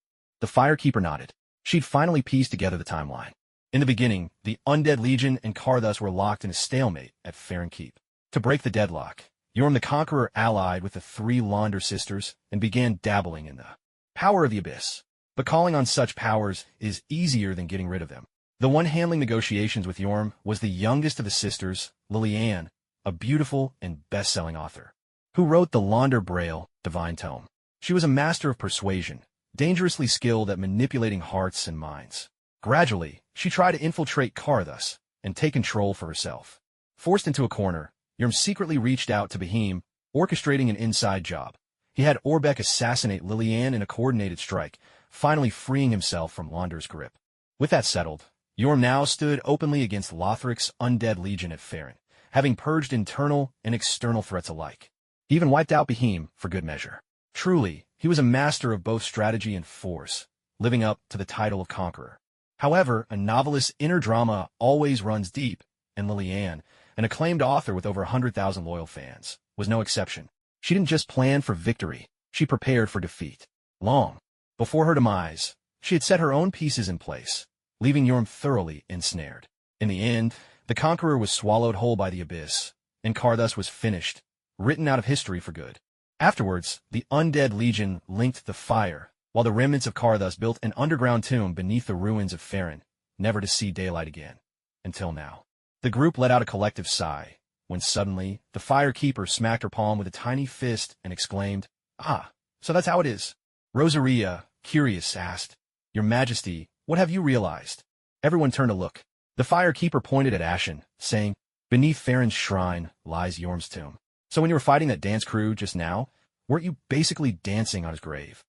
The firekeeper nodded. She'd finally pieced together the timeline. In the beginning, the undead Legion and Karthus were locked in a stalemate at Faron Keep. To break the deadlock, Yorm the Conqueror allied with the three Launder sisters and began dabbling in the power of the abyss. But calling on such powers is easier than getting rid of them. The one handling negotiations with Yorm was the youngest of the sisters, Liliane, a beautiful and best-selling author, who wrote the Launder Braille Divine Tome. She was a master of persuasion, dangerously skilled at manipulating hearts and minds. Gradually, she tried to infiltrate Karthus and take control for herself. Forced into a corner, Yorm secretly reached out to Behem, orchestrating an inside job. He had Orbeck assassinate Liliane in a coordinated strike, finally freeing himself from Launder's grip. With that settled, Yorm now stood openly against Lothric's undead legion at Faron, having purged internal and external threats alike. He even wiped out Behem for good measure. Truly, he was a master of both strategy and force, living up to the title of Conqueror. However, a novelist's inner drama always runs deep, and Liliane, an acclaimed author with over 100,000 loyal fans, was no exception. She didn't just plan for victory, she prepared for defeat. Long before her demise, she had set her own pieces in place, leaving Yorm thoroughly ensnared. In the end, the Conqueror was swallowed whole by the abyss, and Karthus was finished, written out of history for good. Afterwards, the undead legion linked the fire, while the remnants of Karthus built an underground tomb beneath the ruins of Faron, never to see daylight again. Until now. The group let out a collective sigh, when suddenly, the firekeeper smacked her palm with a tiny fist and exclaimed, "Ah, so that's how it is." Rosaria, curious, asked, "Your Majesty, what have you realized?" Everyone turned to look. The firekeeper pointed at Ashen, saying, "Beneath Faron's shrine lies Yorm's tomb. So when you were fighting that dance crew just now, weren't you basically dancing on his grave?"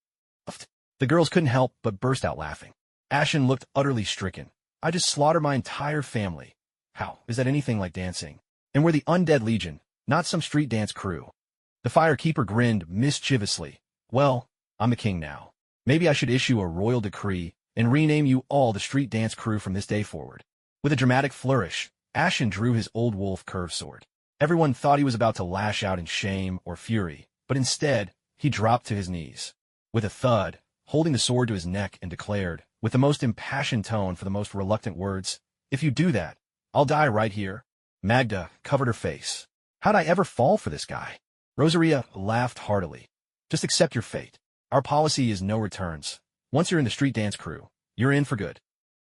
The girls couldn't help but burst out laughing. Ashen looked utterly stricken. "I just slaughtered my entire family. How is that anything like dancing? And we're the undead legion, not some street dance crew." The firekeeper grinned mischievously. "Well, I'm the king now. Maybe I should issue a royal decree and rename you all the street dance crew from this day forward." With a dramatic flourish, Ashen drew his old wolf curved sword. Everyone thought he was about to lash out in shame or fury, but instead, he dropped to his knees. With a thud, holding the sword to his neck, and declared, with the most impassioned tone for the most reluctant words, "If you do that, I'll die right here." Magda covered her face. How'd I ever fall for this guy? Rosaria laughed heartily. "Just accept your fate. Our policy is no returns. Once you're in the street dance crew, you're in for good."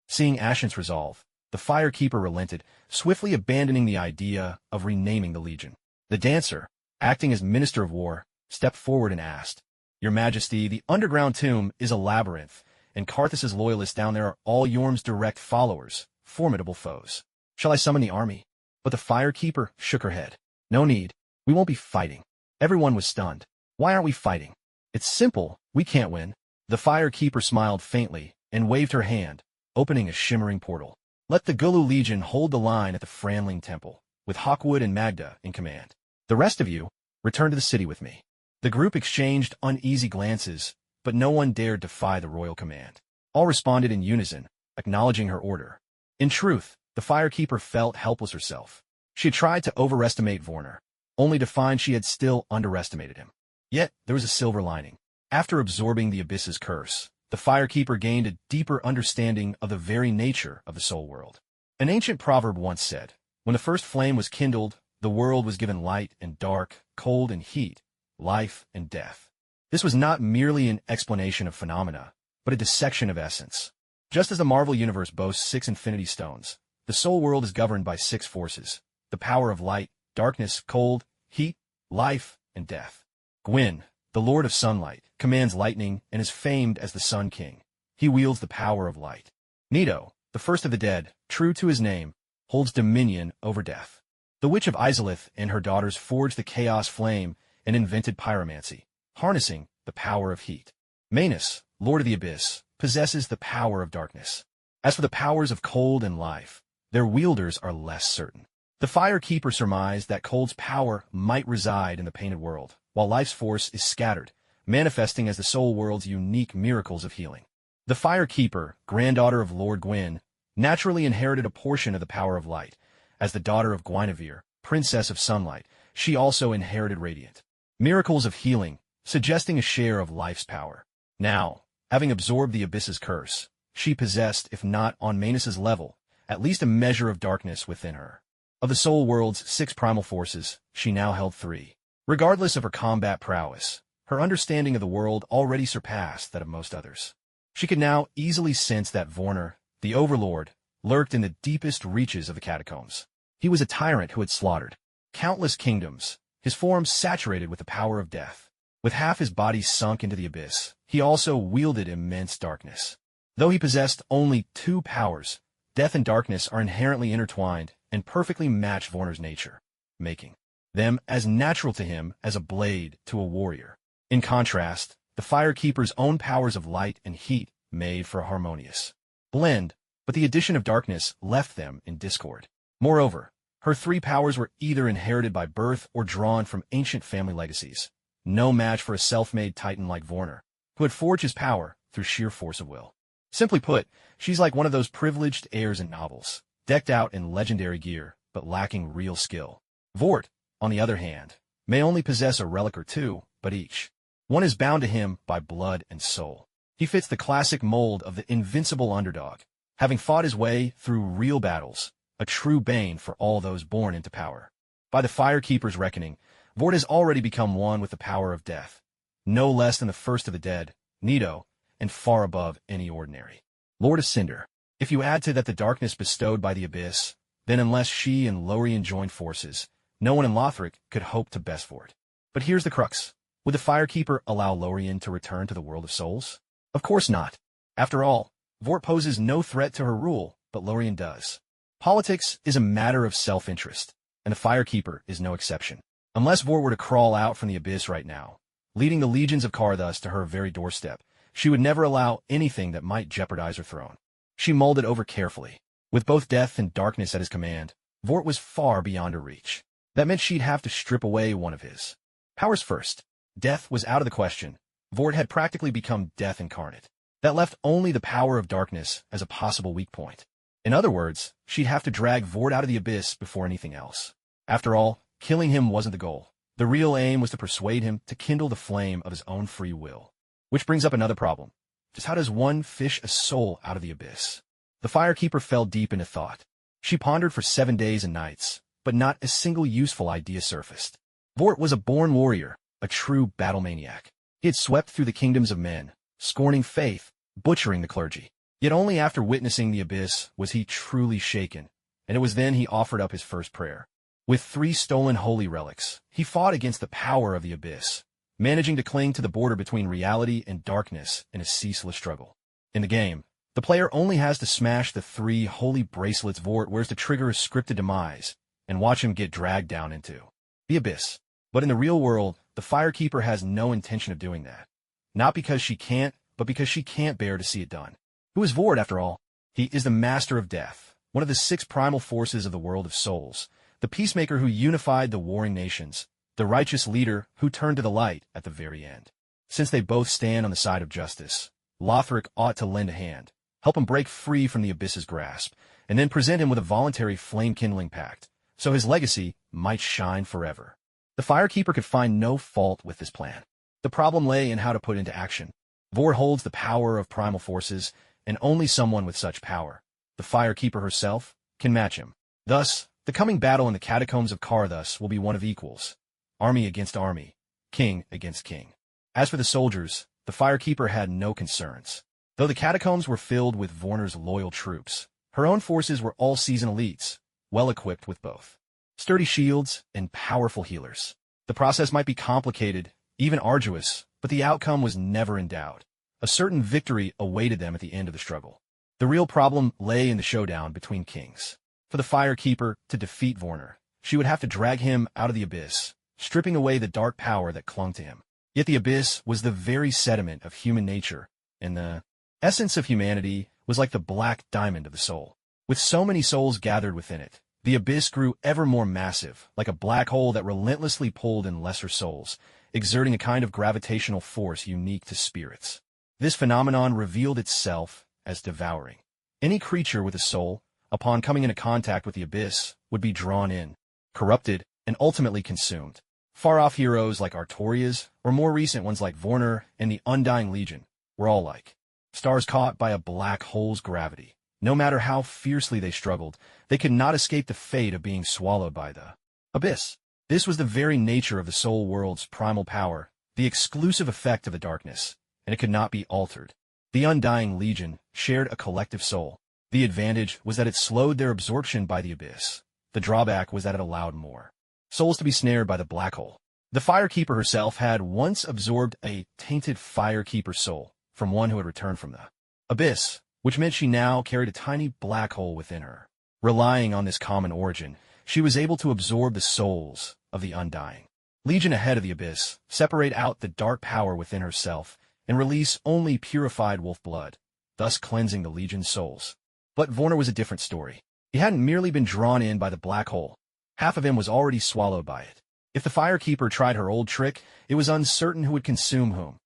Seeing Ashen's resolve, The Firekeeper relented, swiftly abandoning the idea of renaming the legion. The dancer, acting as Minister of War, stepped forward and asked, "Your Majesty, the underground tomb is a labyrinth, and Karthus's loyalists down there are all Yorm's direct followers, formidable foes. Shall I summon the army?" But the Firekeeper shook her head. "No need. We won't be fighting." Everyone was stunned. "Why aren't we fighting?" "It's simple. We can't win." The Firekeeper smiled faintly and waved her hand, opening a shimmering portal. "Let the Gulu Legion hold the line at the Franling Temple, with Hawkwood and Magda in command. The rest of you, return to the city with me." The group exchanged uneasy glances, but no one dared defy the royal command. All responded in unison, acknowledging her order. In truth, the Firekeeper felt helpless herself. She had tried to overestimate Vorner, only to find she had still underestimated him. Yet, there was a silver lining. After absorbing the Abyss's curse, the Firekeeper gained a deeper understanding of the very nature of the soul world. An ancient proverb once said, "When the first flame was kindled, the world was given light and dark, cold and heat, life and death." This was not merely an explanation of phenomena, but a dissection of essence. Just as the Marvel Universe boasts 6 Infinity Stones, the soul world is governed by 6 forces: the power of light, darkness, cold, heat, life, and death. Gwyn, the Lord of Sunlight, commands lightning and is famed as the Sun King. He wields the power of light. Nito, the first of the dead, true to his name, holds dominion over death. The Witch of Izalith and her daughters forged the Chaos Flame and invented pyromancy, harnessing the power of heat. Manus, Lord of the Abyss, possesses the power of darkness. As for the powers of cold and life, their wielders are less certain. The Firekeeper surmised that cold's power might reside in the painted world, while life's force is scattered, manifesting as the soul world's unique miracles of healing. The Firekeeper, granddaughter of Lord Gwyn, naturally inherited a portion of the power of light. As the daughter of Guinevere, Princess of Sunlight, she also inherited radiant miracles of healing, suggesting a share of life's power. Now, having absorbed the Abyss's curse, she possessed, if not on Manus's level, at least a measure of darkness within her. Of the soul world's 6 primal forces, she now held 3. Regardless of her combat prowess, her understanding of the world already surpassed that of most others. She could now easily sense that Vorner, the Overlord, lurked in the deepest reaches of the catacombs. He was a tyrant who had slaughtered countless kingdoms, his form saturated with the power of death. With half his body sunk into the abyss, he also wielded immense darkness. Though he possessed only 2 powers, death and darkness are inherently intertwined and perfectly match Vorner's nature, making them as natural to him as a blade to a warrior. In contrast, the Firekeeper's own powers of light and heat made for a harmonious blend, but the addition of darkness left them in discord. Moreover, her 3 powers were either inherited by birth or drawn from ancient family legacies. No match for a self-made titan like Vorner, who had forged his power through sheer force of will. Simply put, she's like one of those privileged heirs in novels, decked out in legendary gear, but lacking real skill. Vort, on the other hand, may only possess a relic or 2, but each one is bound to him by blood and soul. He fits the classic mold of the invincible underdog, having fought his way through real battles, a true bane for all those born into power. By the Firekeeper's reckoning, Vort has already become one with the power of death, no less than the first of the dead, Nito, and far above any ordinary Lord of Cinder. If you add to that the darkness bestowed by the Abyss, then unless she and Lorien joined forces, no one in Lothric could hope to best Vort. But here's the crux. Would the Firekeeper allow Lorien to return to the world of souls? Of course not. After all, Vort poses no threat to her rule, but Lorien does. Politics is a matter of self-interest, and the Firekeeper is no exception. Unless Vort were to crawl out from the Abyss right now, leading the legions of Karthus to her very doorstep, she would never allow anything that might jeopardize her throne. She mulled it over carefully. With both death and darkness at his command, Vort was far beyond her reach. That meant she'd have to strip away one of his powers first. Death was out of the question. Vort had practically become death incarnate. That left only the power of darkness as a possible weak point. In other words, she'd have to drag Vort out of the Abyss before anything else. After all, killing him wasn't the goal. The real aim was to persuade him to kindle the flame of his own free will. Which brings up another problem. Just how does one fish a soul out of the Abyss? The Firekeeper fell deep into thought. She pondered for 7 days and nights, but not a single useful idea surfaced. Vort was a born warrior, a true battle maniac. He had swept through the kingdoms of men, scorning faith, butchering the clergy. Yet only after witnessing the abyss was he truly shaken, and it was then he offered up his first prayer. With 3 stolen holy relics, he fought against the power of the abyss, managing to cling to the border between reality and darkness in a ceaseless struggle. In the game, the player only has to smash the 3 holy bracelets Vort wears to trigger his scripted demise, and watch him get dragged down into the abyss. But in the real world, the Firekeeper has no intention of doing that. Not because she can't, but because she can't bear to see it done. Who is Vort, after all? He is the master of death, one of the 6 primal forces of the world of souls, the peacemaker who unified the warring nations, the righteous leader who turned to the light at the very end. Since they both stand on the side of justice, Lothric ought to lend a hand, help him break free from the abyss's grasp, and then present him with a voluntary flame-kindling pact, so his legacy might shine forever. The Firekeeper could find no fault with this plan. The problem lay in how to put it into action. Vort holds the power of primal forces, and only someone with such power, the Firekeeper herself, can match him. Thus, the coming battle in the catacombs of Karthus will be one of equals. Army against army, king against king. As for the soldiers, the Firekeeper had no concerns. Though the catacombs were filled with Vorner's loyal troops, her own forces were all-season elites, well-equipped with both sturdy shields and powerful healers. The process might be complicated, even arduous, but the outcome was never in doubt. A certain victory awaited them at the end of the struggle. The real problem lay in the showdown between kings. For the Firekeeper to defeat Vorner, she would have to drag him out of the abyss, stripping away the dark power that clung to him. Yet the abyss was the very sediment of human nature, and the essence of humanity was like the black diamond of the soul. With so many souls gathered within it, the abyss grew ever more massive, like a black hole that relentlessly pulled in lesser souls, exerting a kind of gravitational force unique to spirits. This phenomenon revealed itself as devouring. Any creature with a soul, upon coming into contact with the abyss, would be drawn in, corrupted, and ultimately consumed. Far-off heroes like Artorias, or more recent ones like Vorner and the Undying Legion, were all like stars caught by a black hole's gravity. No matter how fiercely they struggled, they could not escape the fate of being swallowed by the abyss. This was the very nature of the soul world's primal power, the exclusive effect of the darkness, and it could not be altered. The Undying Legion shared a collective soul. The advantage was that it slowed their absorption by the abyss. The drawback was that it allowed more souls to be snared by the black hole. The Firekeeper herself had once absorbed a tainted Firekeeper soul from one who had returned from the abyss, which meant she now carried a tiny black hole within her. Relying on this common origin, she was able to absorb the souls of the Undying Legion ahead of the abyss, separate out the dark power within herself, and release only purified wolf blood, thus cleansing the Legion's souls. But Vorner was a different story. He hadn't merely been drawn in by the black hole. Half of him was already swallowed by it. If the Firekeeper tried her old trick, it was uncertain who would consume whom,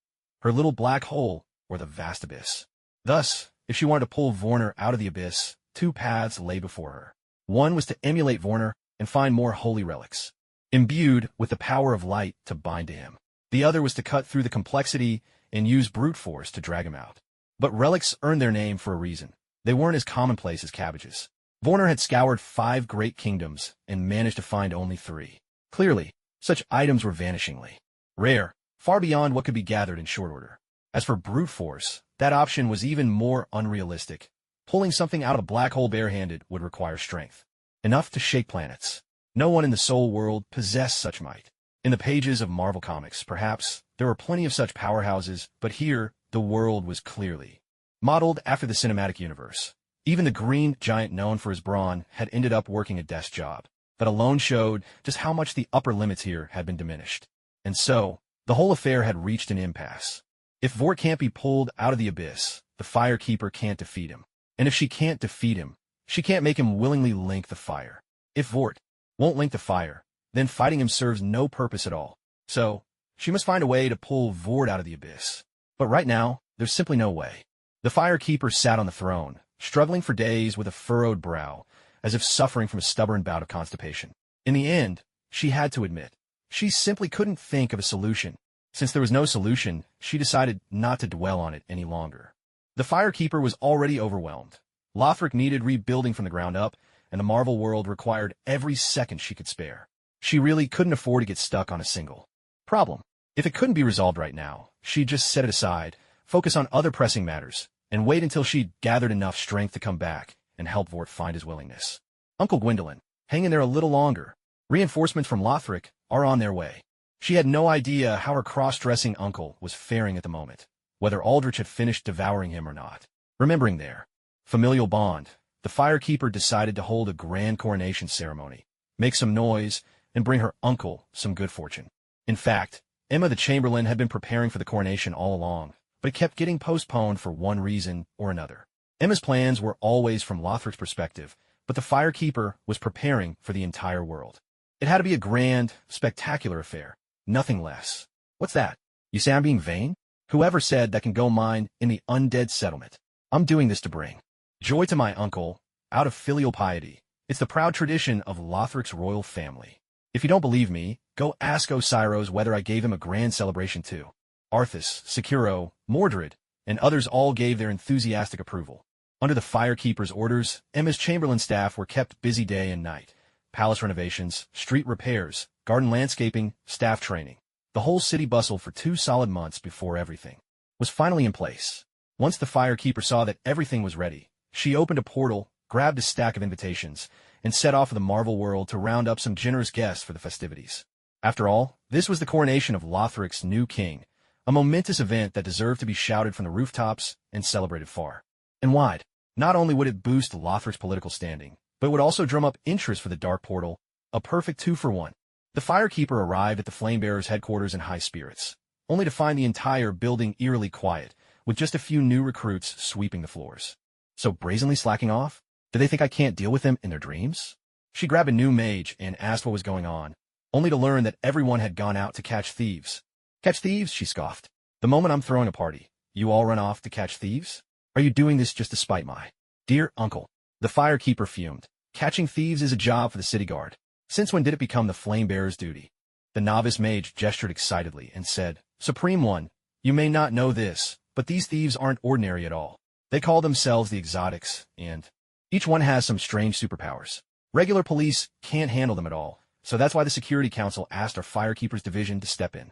her little black hole or the vast abyss. Thus, if she wanted to pull Vorner out of the abyss, 2 paths lay before her. One was to emulate Vorner and find more holy relics, imbued with the power of light to bind to him. The other was to cut through the complexity and use brute force to drag him out. But relics earned their name for a reason. They weren't as commonplace as cabbages. Vorner had scoured 5 great kingdoms and managed to find only 3. Clearly, such items were vanishingly rare, far beyond what could be gathered in short order. As for brute force, that option was even more unrealistic. Pulling something out of a black hole barehanded would require strength enough to shake planets. No one in the soul world possessed such might. In the pages of Marvel Comics, perhaps, there were plenty of such powerhouses, but here, the world was clearly modeled after the cinematic universe. Even the green giant known for his brawn had ended up working a desk job. That alone showed just how much the upper limits here had been diminished. And so, the whole affair had reached an impasse. If Vort can't be pulled out of the abyss, the Firekeeper can't defeat him. And if she can't defeat him, she can't make him willingly link the fire. If Vort won't link the fire, then fighting him serves no purpose at all. So, she must find a way to pull Vort out of the abyss. But right now, there's simply no way. The Firekeeper sat on the throne, struggling for days with a furrowed brow, as if suffering from a stubborn bout of constipation. In the end, she had to admit, she simply couldn't think of a solution. Since there was no solution, she decided not to dwell on it any longer. The Firekeeper was already overwhelmed. Lothric needed rebuilding from the ground up, and the Marvel world required every second she could spare. She really couldn't afford to get stuck on a single problem. If it couldn't be resolved right now, she'd just set it aside, focus on other pressing matters, and wait until she'd gathered enough strength to come back and help Vort find his willingness. Uncle Gwendolyn, hang in there a little longer. Reinforcements from Lothric are on their way. She had no idea how her cross-dressing uncle was faring at the moment, whether Aldrich had finished devouring him or not. Remembering their familial bond, the Firekeeper decided to hold a grand coronation ceremony, make some noise, and bring her uncle some good fortune. In fact, Emma the Chamberlain had been preparing for the coronation all along, but it kept getting postponed for one reason or another. Emma's plans were always from Lothric's perspective, but the Firekeeper was preparing for the entire world. It had to be a grand, spectacular affair, nothing less. What's that? You say I'm being vain? Whoever said that can go mine in the undead settlement? I'm doing this to bring joy to my uncle, out of filial piety. It's the proud tradition of Lothric's royal family. If you don't believe me, go ask Osiros whether I gave him a grand celebration too. Arthas, Sekiro, Mordred, and others all gave their enthusiastic approval. Under the Firekeeper's orders, Emma's Chamberlain staff were kept busy day and night. Palace renovations, street repairs, garden landscaping, staff training. The whole city bustled for 2 solid months before everything was finally in place. Once the Firekeeper saw that everything was ready, she opened a portal, grabbed a stack of invitations, and set off for the Marvel world to round up some generous guests for the festivities. After all, this was the coronation of Lothric's new king, a momentous event that deserved to be shouted from the rooftops and celebrated far and wide. Not only would it boost Lothric's political standing, but it would also drum up interest for the Dark Portal, a perfect 2-for-1. The Firekeeper arrived at the Flamebearers' headquarters in high spirits, only to find the entire building eerily quiet, with just a few new recruits sweeping the floors. So brazenly slacking off? Do they think I can't deal with them in their dreams? She grabbed a new mage and asked what was going on, only to learn that everyone had gone out to catch thieves. Catch thieves? She scoffed. The moment I'm throwing a party, you all run off to catch thieves? Are you doing this just to spite my dear uncle? The Firekeeper fumed. Catching thieves is a job for the city guard. Since when did it become the Flamebearer's duty? The novice mage gestured excitedly and said, Supreme One, you may not know this, but these thieves aren't ordinary at all. They call themselves the Exotics, and each one has some strange superpowers. Regular police can't handle them at all, so that's why the Security Council asked our Firekeeper's division to step in.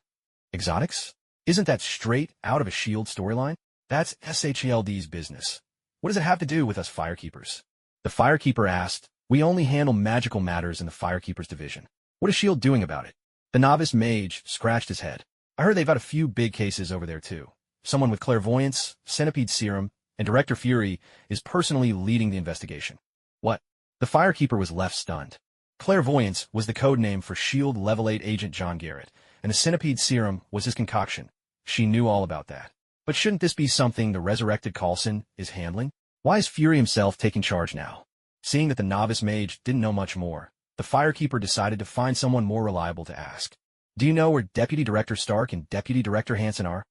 Exotics? Isn't that straight out of a S.H.I.E.L.D. storyline? That's SHIELD's business. What does it have to do with us Firekeepers? The Firekeeper asked. We only handle magical matters in the Firekeeper's division. What is S.H.I.E.L.D. doing about it? The novice mage scratched his head. I heard they've got a few big cases over there too. Someone with clairvoyance, centipede serum, and Director Fury is personally leading the investigation. What? The Firekeeper was left stunned. Clairvoyance was the code name for S.H.I.E.L.D. Level 8 agent John Garrett, and the centipede serum was his concoction. She knew all about that. But shouldn't this be something the resurrected Coulson is handling? Why is Fury himself taking charge now? Seeing that the novice mage didn't know much more, the Firekeeper decided to find someone more reliable to ask. Do you know where Deputy Director Stark and Deputy Director Hansen are?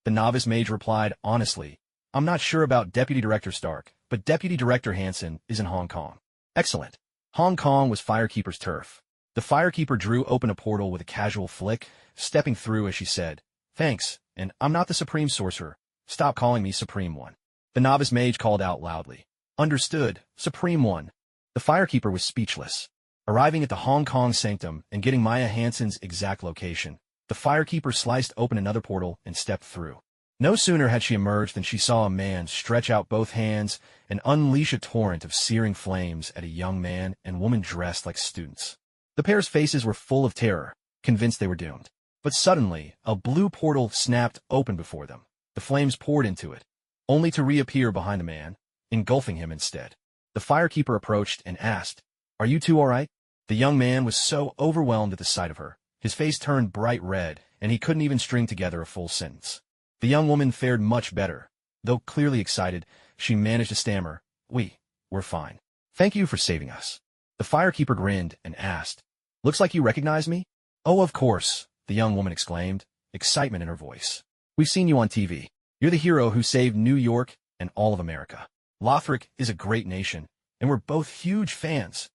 The novice mage replied honestly, I'm not sure about Deputy Director Stark, but Deputy Director Hansen is in Hong Kong. Excellent. Hong Kong was Firekeeper's turf. The Firekeeper drew open a portal with a casual flick, stepping through as she said, Thanks, and I'm not the Supreme Sorcerer. Stop calling me Supreme One. The novice mage called out loudly. Understood, Supreme One. The Firekeeper was speechless. Arriving at the Hong Kong sanctum and getting Maya Hansen's exact location, the Firekeeper sliced open another portal and stepped through. No sooner had she emerged than she saw a man stretch out both hands and unleash a torrent of searing flames at a young man and woman dressed like students. The pair's faces were full of terror, convinced they were doomed. But suddenly, a blue portal snapped open before them. The flames poured into it, only to reappear behind the man, engulfing him instead. The Firekeeper approached and asked, Are you two all right? The young man was so overwhelmed at the sight of her. His face turned bright red, and he couldn't even string together a full sentence. The young woman fared much better. Though clearly excited, she managed to stammer, We're fine. Thank you for saving us. The Firekeeper grinned and asked, Looks like you recognize me? Oh, of course, the young woman exclaimed, excitement in her voice. We've seen you on TV. You're the hero who saved New York and all of America. Lothric is a great nation, and we're both huge fans.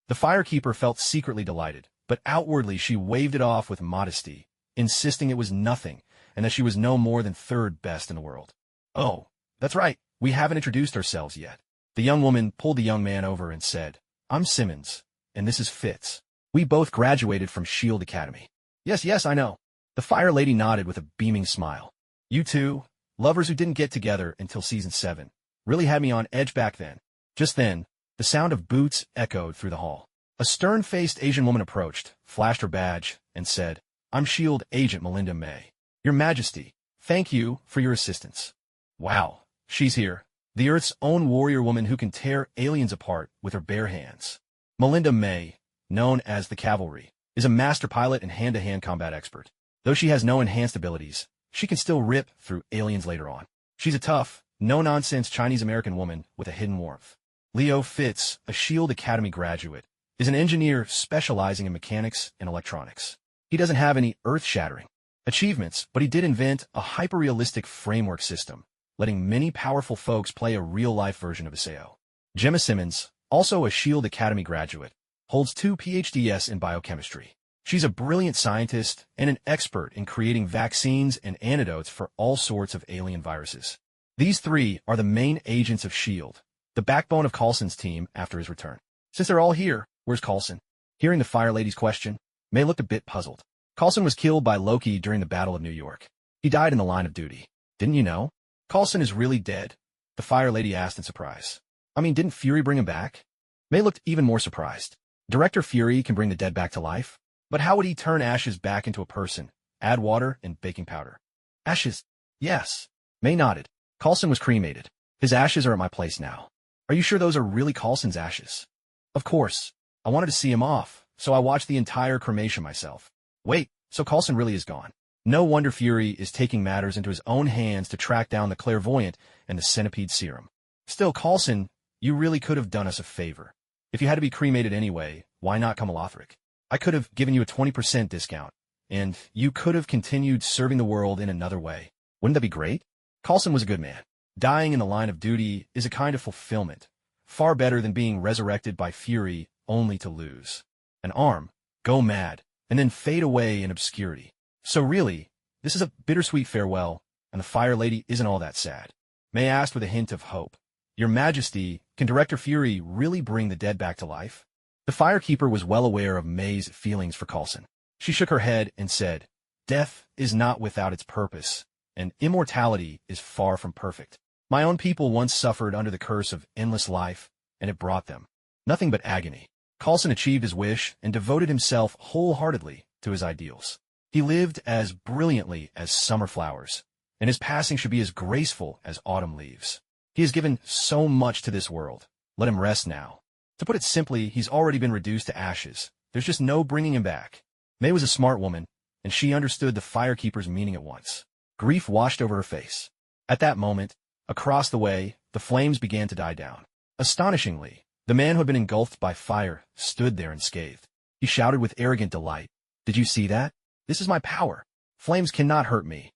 The Firekeeper felt secretly delighted, but outwardly she waved it off with modesty, insisting it was nothing, and that she was no more than third best in the world. Oh, that's right, we haven't introduced ourselves yet. The young woman pulled the young man over and said, I'm Simmons, and this is Fitz. We both graduated from S.H.I.E.L.D. Academy. Yes, I know. The Fire Lady nodded with a beaming smile. You two, lovers who didn't get together until season 7, really had me on edge back then. Just then, the sound of boots echoed through the hall. A stern-faced Asian woman approached, flashed her badge, and said, "I'm S.H.I.E.L.D. Agent Melinda May. Your Majesty, thank you for your assistance." Wow, she's here. The Earth's own warrior woman who can tear aliens apart with her bare hands. Melinda May, known as the Cavalry, is a master pilot and hand-to-hand combat expert. Though she has no enhanced abilities, she can still rip through aliens later on. She's a tough, no-nonsense Chinese-American woman with a hidden warmth. Leo Fitz, a S.H.I.E.L.D. Academy graduate, is an engineer specializing in mechanics and electronics. He doesn't have any earth-shattering achievements, but he did invent a hyper-realistic framework system, letting many powerful folks play a real-life version of Isao. Gemma Simmons, also a S.H.I.E.L.D. Academy graduate, holds 2 PhDs in biochemistry. She's a brilliant scientist and an expert in creating vaccines and antidotes for all sorts of alien viruses. These three are the main agents of S.H.I.E.L.D., the backbone of Coulson's team after his return. Since they're all here, where's Coulson? Hearing the Fire Lady's question, May looked a bit puzzled. Coulson was killed by Loki during the Battle of New York. He died in the line of duty. Didn't you know? Coulson is really dead, the Fire Lady asked in surprise. I mean, didn't Fury bring him back? May looked even more surprised. Director Fury can bring the dead back to life? But how would he turn ashes back into a person? Add water and baking powder. Ashes? Yes. May nodded. Coulson was cremated. His ashes are at my place now. Are you sure those are really Coulson's ashes? Of course. I wanted to see him off, so I watched the entire cremation myself. Wait, so Coulson really is gone. No wonder Fury is taking matters into his own hands to track down the clairvoyant and the centipede serum. Still, Coulson, you really could have done us a favor. If you had to be cremated anyway, why not come Lothric? I could have given you a 20% discount, and you could have continued serving the world in another way. Wouldn't that be great? Coulson was a good man. Dying in the line of duty is a kind of fulfillment, far better than being resurrected by Fury only to lose an arm, go mad, and then fade away in obscurity. So really, this is a bittersweet farewell, and the Fire Lady isn't all that sad. May asked with a hint of hope, Your Majesty, can Director Fury really bring the dead back to life? The Firekeeper was well aware of May's feelings for Coulson. She shook her head and said, Death is not without its purpose, and immortality is far from perfect. My own people once suffered under the curse of endless life, and it brought them nothing but agony. Coulson achieved his wish and devoted himself wholeheartedly to his ideals. He lived as brilliantly as summer flowers, and his passing should be as graceful as autumn leaves. He has given so much to this world. Let him rest now. To put it simply, he's already been reduced to ashes. There's just no bringing him back. May was a smart woman, and she understood the Firekeeper's meaning at once. Grief washed over her face. At that moment, across the way, the flames began to die down. Astonishingly, the man who had been engulfed by fire stood there unscathed. He shouted with arrogant delight, Did you see that? This is my power. Flames cannot hurt me.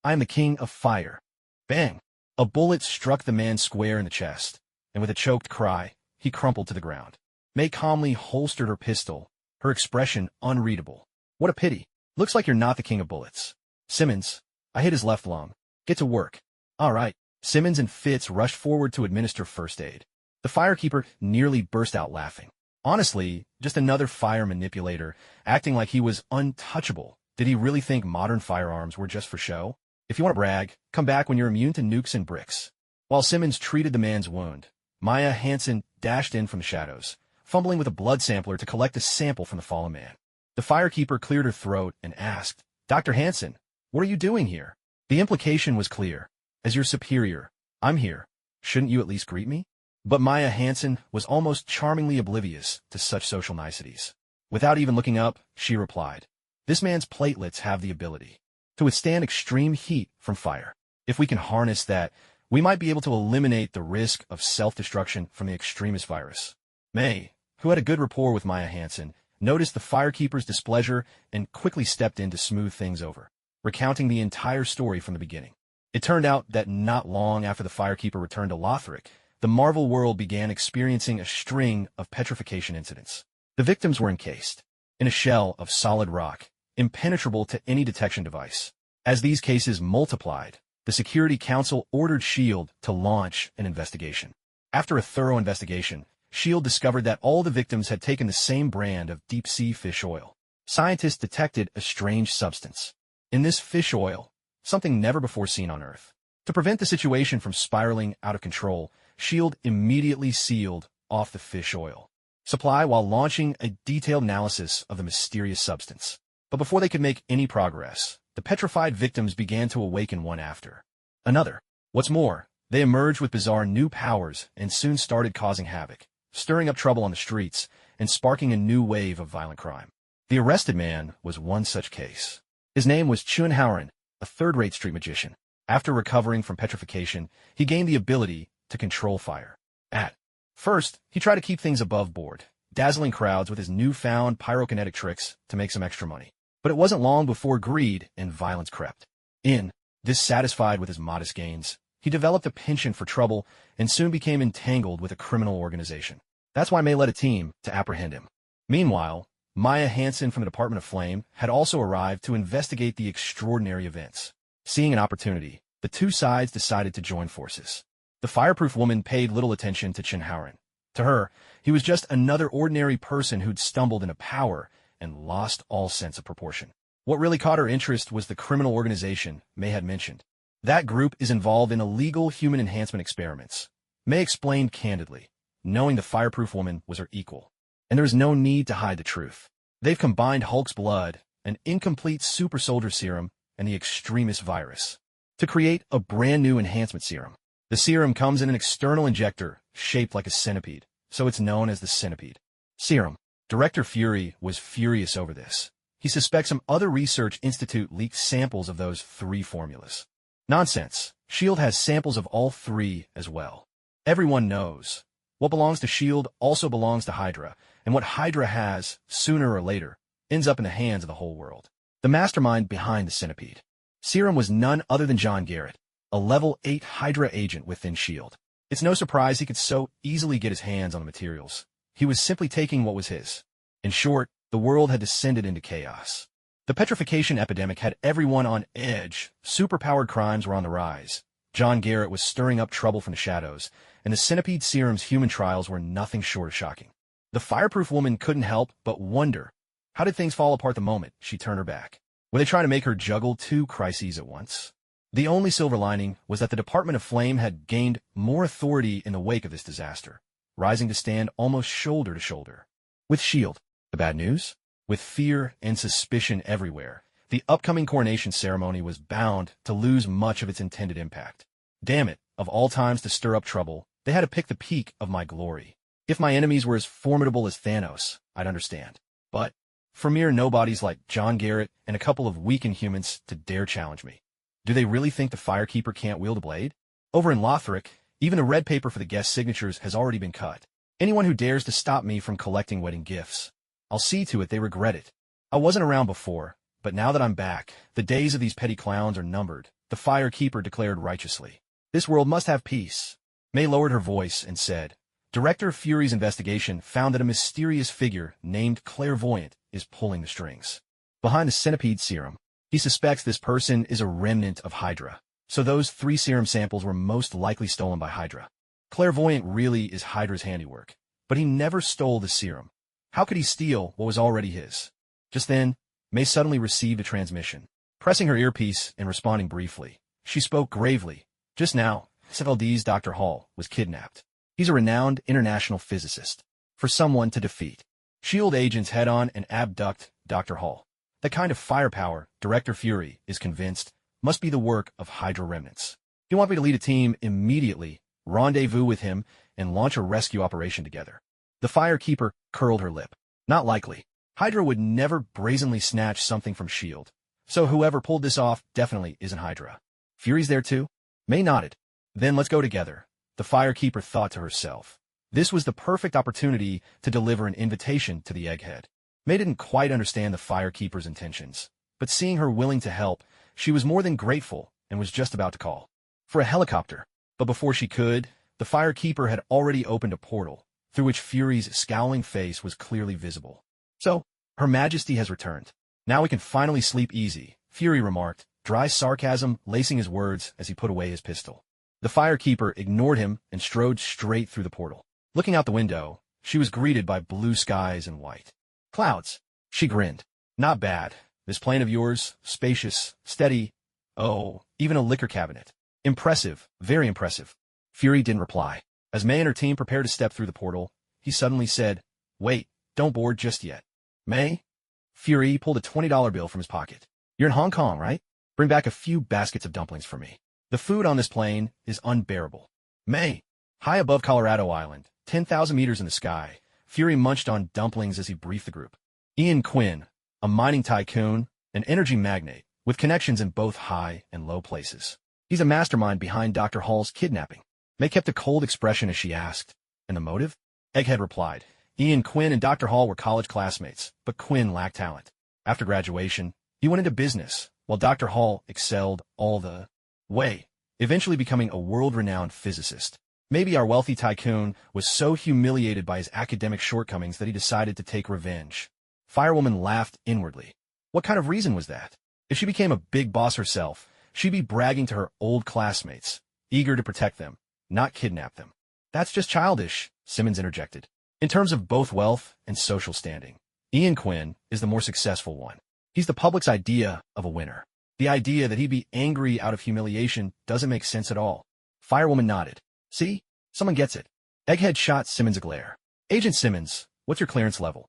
I am the king of fire. Bang! A bullet struck the man square in the chest, and with a choked cry, he crumpled to the ground. May calmly holstered her pistol, her expression unreadable. What a pity. Looks like you're not the king of bullets. Simmons, I hit his left lung. Get to work. All right. Simmons and Fitz rushed forward to administer first aid. The Firekeeper nearly burst out laughing. Honestly, just another fire manipulator, acting like he was untouchable. Did he really think modern firearms were just for show? If you want to brag, come back when you're immune to nukes and bricks. While Simmons treated the man's wound, Maya Hansen dashed in from the shadows, fumbling with a blood sampler to collect a sample from the fallen man. The Firekeeper cleared her throat and asked, Dr. Hansen, what are you doing here? The implication was clear. As your superior, I'm here. Shouldn't you at least greet me? But Maya Hansen was almost charmingly oblivious to such social niceties. Without even looking up, she replied, This man's platelets have the ability to withstand extreme heat from fire. If we can harness that, we might be able to eliminate the risk of self-destruction from the extremist virus. May, who had a good rapport with Maya Hansen, noticed the Firekeeper's displeasure and quickly stepped in to smooth things over, recounting the entire story from the beginning. It turned out that not long after the Firekeeper returned to Lothric, the Marvel world began experiencing a string of petrification incidents. The victims were encased in a shell of solid rock, impenetrable to any detection device. As these cases multiplied, the Security Council ordered S.H.I.E.L.D. to launch an investigation. After a thorough investigation, S.H.I.E.L.D. discovered that all the victims had taken the same brand of deep-sea fish oil. Scientists detected a strange substance in this fish oil, something never before seen on Earth. To prevent the situation from spiraling out of control, S.H.I.E.L.D. immediately sealed off the fish oil supply while launching a detailed analysis of the mysterious substance. But before they could make any progress, the petrified victims began to awaken one after another. What's more, they emerged with bizarre new powers and soon started causing havoc, stirring up trouble on the streets and sparking a new wave of violent crime. The arrested man was one such case. His name was Chun Haoran, a third-rate street magician. After recovering from petrification, he gained the ability to control fire. At first, he tried to keep things above board, dazzling crowds with his newfound pyrokinetic tricks to make some extra money. But it wasn't long before greed and violence crept in. Dissatisfied with his modest gains, he developed a penchant for trouble and soon became entangled with a criminal organization. That's why May led a team to apprehend him. Meanwhile, Maya Hansen from the Department of Flame had also arrived to investigate the extraordinary events. Seeing an opportunity, the two sides decided to join forces. The fireproof woman paid little attention to Chun Haoran. To her, he was just another ordinary person who'd stumbled into power and lost all sense of proportion. What really caught her interest was the criminal organization May had mentioned. That group is involved in illegal human enhancement experiments. May explained candidly, knowing the fireproof woman was her equal. And there is no need to hide the truth. They've combined Hulk's blood, an incomplete super soldier serum, and the extremist virus to create a brand new enhancement serum. The serum comes in an external injector shaped like a centipede, so it's known as the centipede serum. Director Fury was furious over this. He suspects some other research institute leaked samples of those 3 formulas. Nonsense. S.H.I.E.L.D. has samples of all 3 as well. Everyone knows. What belongs to S.H.I.E.L.D. also belongs to Hydra, and what Hydra has, sooner or later, ends up in the hands of the whole world. The mastermind behind the centipede serum was none other than John Garrett, a level 8 Hydra agent within S.H.I.E.L.D. It's no surprise he could so easily get his hands on the materials. He was simply taking what was his. In short, the world had descended into chaos. The petrification epidemic had everyone on edge. Superpowered crimes were on the rise. John Garrett was stirring up trouble from the shadows, and the centipede serum's human trials were nothing short of shocking. The fireproof woman couldn't help but wonder, how did things fall apart the moment she turned her back? Were they trying to make her juggle 2 crises at once? The only silver lining was that the Department of Flame had gained more authority in the wake of this disaster, rising to stand almost shoulder to shoulder with S.H.I.E.L.D. The bad news? With fear and suspicion everywhere, the upcoming coronation ceremony was bound to lose much of its intended impact. Damn it, of all times to stir up trouble, they had to pick the peak of my glory. If my enemies were as formidable as Thanos, I'd understand. But for mere nobodies like John Garrett and a couple of weak Inhumans to dare challenge me. Do they really think the Firekeeper can't wield a blade? Over in Lothric, even the red paper for the guest signatures has already been cut. Anyone who dares to stop me from collecting wedding gifts, I'll see to it they regret it. I wasn't around before, but now that I'm back, the days of these petty clowns are numbered, the Firekeeper declared righteously. This world must have peace. May lowered her voice and said, Director Fury's investigation found that a mysterious figure named Clairvoyant is pulling the strings behind the centipede serum. He suspects this person is a remnant of Hydra, so those 3 serum samples were most likely stolen by Hydra. Clairvoyant really is Hydra's handiwork, but he never stole the serum. How could he steal what was already his? Just then, May suddenly received a transmission. Pressing her earpiece and responding briefly, she spoke gravely. Just now, SFLD's Dr. Hall was kidnapped. He's a renowned international physicist. For someone to defeat, S.H.I.E.L.D. agents head on and abduct Dr. Hall. That kind of firepower, Director Fury is convinced, must be the work of Hydra remnants. He wants me to lead a team immediately, rendezvous with him, and launch a rescue operation together. The Firekeeper curled her lip. Not likely. Hydra would never brazenly snatch something from S.H.I.E.L.D., so whoever pulled this off definitely isn't Hydra. Fury's there too? May nodded. Then let's go together, the Firekeeper thought to herself. This was the perfect opportunity to deliver an invitation to the Egghead. May didn't quite understand the Firekeeper's intentions, but seeing her willing to help, she was more than grateful and was just about to call for a helicopter. But before she could, the Firekeeper had already opened a portal, through which Fury's scowling face was clearly visible. So, Her Majesty has returned. Now we can finally sleep easy, Fury remarked, dry sarcasm lacing his words as he put away his pistol. The Firekeeper ignored him and strode straight through the portal. Looking out the window, she was greeted by blue skies and white clouds. She grinned. Not bad. This plane of yours, spacious, steady. Oh, even a liquor cabinet. Impressive, very impressive. Fury didn't reply. As May and her team prepared to step through the portal, he suddenly said, "Wait, don't board just yet." "May?" Fury pulled a $20 bill from his pocket. "You're in Hong Kong, right? Bring back a few baskets of dumplings for me. The food on this plane is unbearable." May. High above Colorado Island, 10,000 meters in the sky, Fury munched on dumplings as he briefed the group. Ian Quinn, a mining tycoon, an energy magnate, with connections in both high and low places. He's a mastermind behind Dr. Hall's kidnapping. May kept a cold expression as she asked, "And the motive?" Egghead replied, "Ian Quinn and Dr. Hall were college classmates, but Quinn lacked talent. After graduation, he went into business, while Dr. Hall excelled all the way, eventually becoming a world-renowned physicist. Maybe our wealthy tycoon was so humiliated by his academic shortcomings that he decided to take revenge." Firewoman laughed inwardly. What kind of reason was that? If she became a big boss herself, she'd be bragging to her old classmates, eager to protect them, not kidnap them. "That's just childish," Simmons interjected. "In terms of both wealth and social standing, Ian Quinn is the more successful one. He's the public's idea of a winner. The idea that he'd be angry out of humiliation doesn't make sense at all." Firewoman nodded. "See? Someone gets it." Egghead shot Simmons a glare. "Agent Simmons, what's your clearance level?"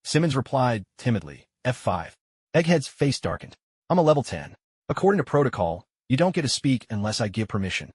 Simmons replied timidly, "F5. Egghead's face darkened. "I'm a level 10. According to protocol, you don't get to speak unless I give permission."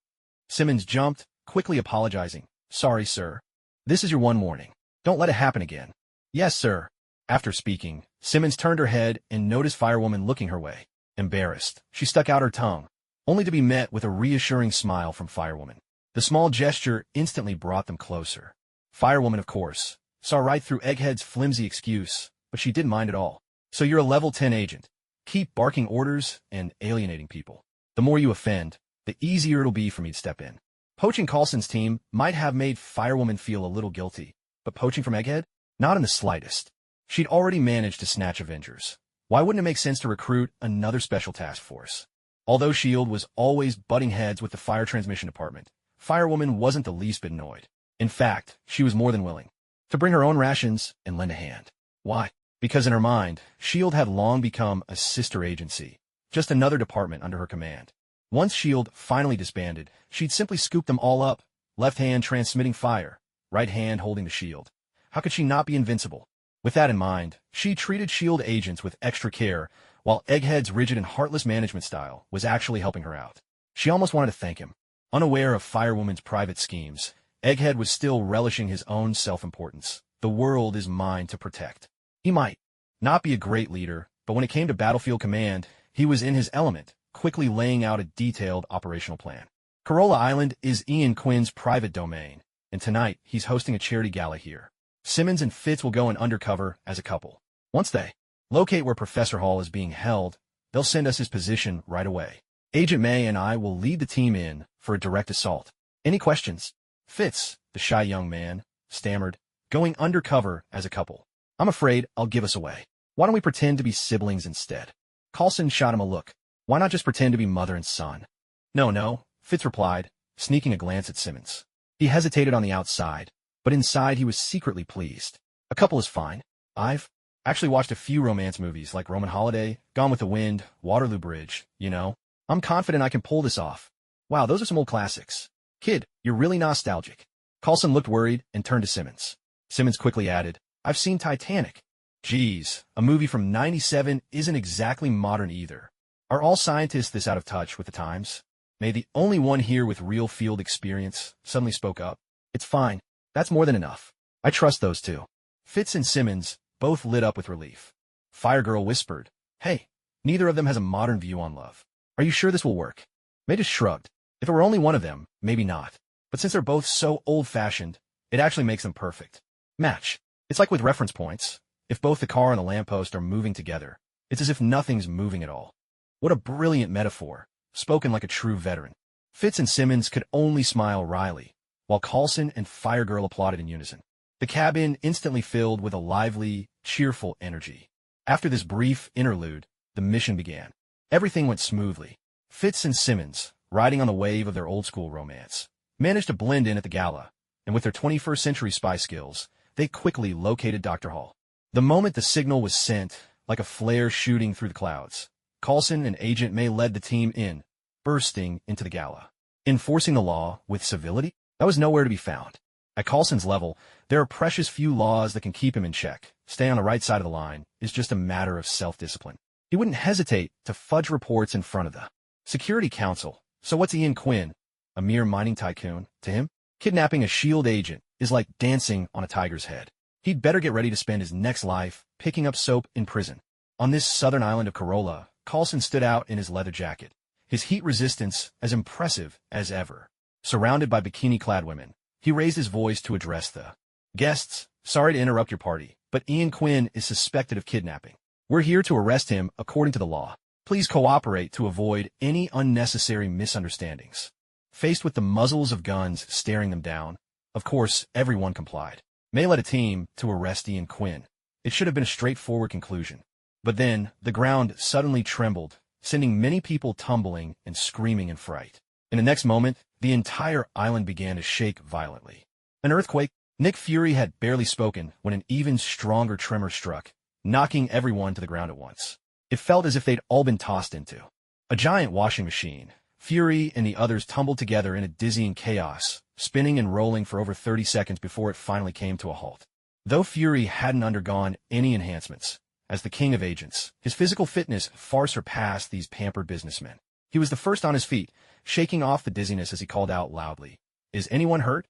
Simmons jumped, quickly apologizing. "Sorry, sir. This is your one warning. Don't let it happen again." "Yes, sir." After speaking, Simmons turned her head and noticed Firewoman looking her way. Embarrassed, she stuck out her tongue, only to be met with a reassuring smile from Firewoman. The small gesture instantly brought them closer. Firewoman, of course, saw right through Egghead's flimsy excuse, but she didn't mind at all. "So you're a level 10 agent. Keep barking orders and alienating people. The more you offend, the easier it'll be for me to step in." Poaching Coulson's team might have made Firewoman feel a little guilty, but poaching from Egghead? Not in the slightest. She'd already managed to snatch Avengers. Why wouldn't it make sense to recruit another special task force? Although S.H.I.E.L.D. was always butting heads with the Fire Transmission Department, Firewoman wasn't the least bit annoyed. In fact, she was more than willing to bring her own rations and lend a hand. Why? Because in her mind, S.H.I.E.L.D. had long become a sister agency, just another department under her command. Once S.H.I.E.L.D. finally disbanded, she'd simply scoop them all up, left hand transmitting fire, right hand holding the shield. How could she not be invincible? With that in mind, she treated S.H.I.E.L.D. agents with extra care, while Egghead's rigid and heartless management style was actually helping her out. She almost wanted to thank him. Unaware of Firewoman's private schemes, Egghead was still relishing his own self-importance. The world is mine to protect. He might not be a great leader, but when it came to battlefield command, he was in his element, quickly laying out a detailed operational plan. Corolla Island is Ian Quinn's private domain, and tonight he's hosting a charity gala here. Simmons and Fitz will go in undercover as a couple. Once they locate where Professor Hall is being held, they'll send us his position right away. Agent May and I will lead the team in for a direct assault. Any questions? Fitz, the shy young man, stammered, going undercover as a couple. "I'm afraid I'll give us away. Why don't we pretend to be siblings instead?" Coulson shot him a look. "Why not just pretend to be mother and son?" No, Fitz replied, sneaking a glance at Simmons. He hesitated on the outside, but inside he was secretly pleased. "A couple is fine. I've actually watched a few romance movies like Roman Holiday, Gone with the Wind, Waterloo Bridge, you know. I'm confident I can pull this off." "Wow, those are some old classics. Kid, you're really nostalgic." Coulson looked worried and turned to Simmons. Simmons quickly added, "I've seen Titanic." "Geez, a movie from '97 isn't exactly modern either. Are all scientists this out of touch with the times?" May, the only one here with real field experience, suddenly spoke up. "It's fine. That's more than enough. I trust those two." Fitz and Simmons both lit up with relief. Firegirl whispered, "Hey, neither of them has a modern view on love. Are you sure this will work?" May just shrugged. If it were only one of them, maybe not. But since they're both so old-fashioned, it actually makes them perfect. Match. It's like with reference points. If both the car and the lamppost are moving together, it's as if nothing's moving at all. What a brilliant metaphor, spoken like a true veteran. Fitz and Simmons could only smile wryly, while Coulson and Firegirl applauded in unison. The cabin instantly filled with a lively, cheerful energy. After this brief interlude, the mission began. Everything went smoothly. Fitz and Simmons, riding on the wave of their old-school romance, managed to blend in at the gala, and with their 21st century spy skills, they quickly located Dr. Hall. The moment the signal was sent, like a flare shooting through the clouds, Coulson and Agent May led the team in, bursting into the gala. Enforcing the law with civility? That was nowhere to be found. At Coulson's level, there are precious few laws that can keep him in check. Staying on the right side of the line is just a matter of self-discipline. He wouldn't hesitate to fudge reports in front of the Security Council. So what's Ian Quinn? A mere mining tycoon? To him, kidnapping a S.H.I.E.L.D. agent is like dancing on a tiger's head. He'd better get ready to spend his next life picking up soap in prison. On this southern island of Corolla, Coulson stood out in his leather jacket, his heat resistance as impressive as ever. Surrounded by bikini-clad women, he raised his voice to address the guests. Sorry to interrupt your party, but Ian Quinn is suspected of kidnapping. We're here to arrest him according to the law. Please cooperate to avoid any unnecessary misunderstandings. Faced with the muzzles of guns staring them down, of course, everyone complied. May led a team to arrest Ian Quinn. It should have been a straightforward conclusion. But then, the ground suddenly trembled, sending many people tumbling and screaming in fright. In the next moment, the entire island began to shake violently. An earthquake. Nick Fury had barely spoken when an even stronger tremor struck, knocking everyone to the ground at once. It felt as if they'd all been tossed into a giant washing machine. Fury and the others tumbled together in a dizzying chaos, spinning and rolling for over 30 seconds before it finally came to a halt. Though Fury hadn't undergone any enhancements, as the king of agents, his physical fitness far surpassed these pampered businessmen. He was the first on his feet, shaking off the dizziness as he called out loudly, "Is anyone hurt?"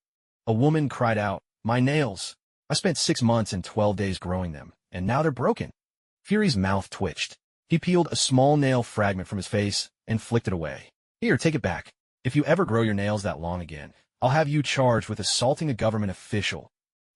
A woman cried out, "My nails. I spent 6 months and 12 days growing them, and now they're broken." Fury's mouth twitched. He peeled a small nail fragment from his face and flicked it away. "Here, take it back. If you ever grow your nails that long again, I'll have you charged with assaulting a government official."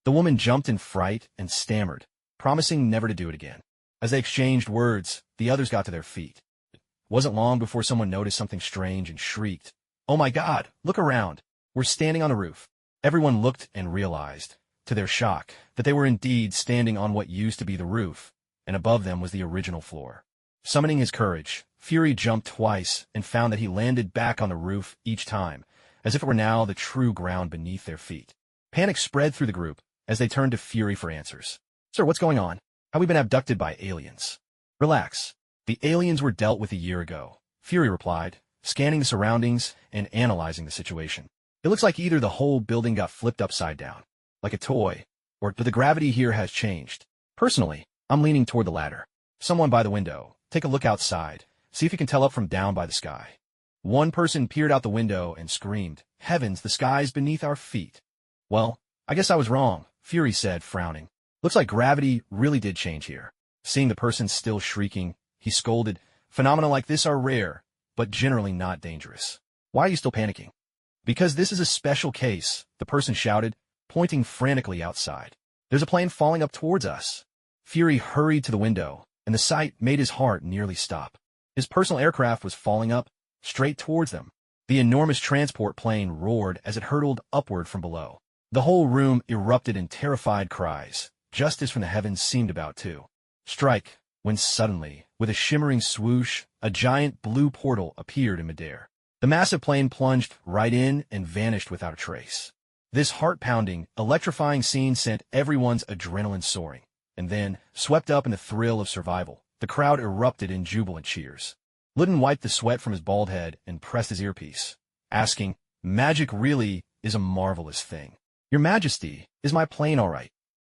The woman jumped in fright and stammered, promising never to do it again. As they exchanged words, the others got to their feet. It wasn't long before someone noticed something strange and shrieked, "Oh my God, look around. We're standing on a roof." Everyone looked and realized, to their shock, that they were indeed standing on what used to be the roof, and above them was the original floor. Summoning his courage, Fury jumped twice and found that he landed back on the roof each time, as if it were now the true ground beneath their feet. Panic spread through the group as they turned to Fury for answers. "Sir, what's going on? Have we been abducted by aliens?" "Relax. The aliens were dealt with a year ago," Fury replied, scanning the surroundings and analyzing the situation. "It looks like either the whole building got flipped upside down, like a toy, or the gravity here has changed. Personally, I'm leaning toward the latter. Someone by the window, take a look outside, see if you can tell up from down by the sky." One person peered out the window and screamed, "Heavens, the sky's beneath our feet." "Well, I guess I was wrong," Fury said, frowning. "Looks like gravity really did change here." Seeing the person still shrieking, he scolded, "Phenomena like this are rare, but generally not dangerous. Why are you still panicking?" "Because this is a special case," the person shouted, pointing frantically outside. "There's a plane falling up towards us." Fury hurried to the window, and the sight made his heart nearly stop. His personal aircraft was falling up, straight towards them. The enormous transport plane roared as it hurtled upward from below. The whole room erupted in terrified cries, just as from the heavens seemed about to strike, when suddenly, with a shimmering swoosh, a giant blue portal appeared in midair. The massive plane plunged right in and vanished without a trace. This heart-pounding, electrifying scene sent everyone's adrenaline soaring, and then, swept up in the thrill of survival, the crowd erupted in jubilant cheers. Ludden wiped the sweat from his bald head and pressed his earpiece, asking, "Magic really is a marvelous thing. Your Majesty, is my plane all right?"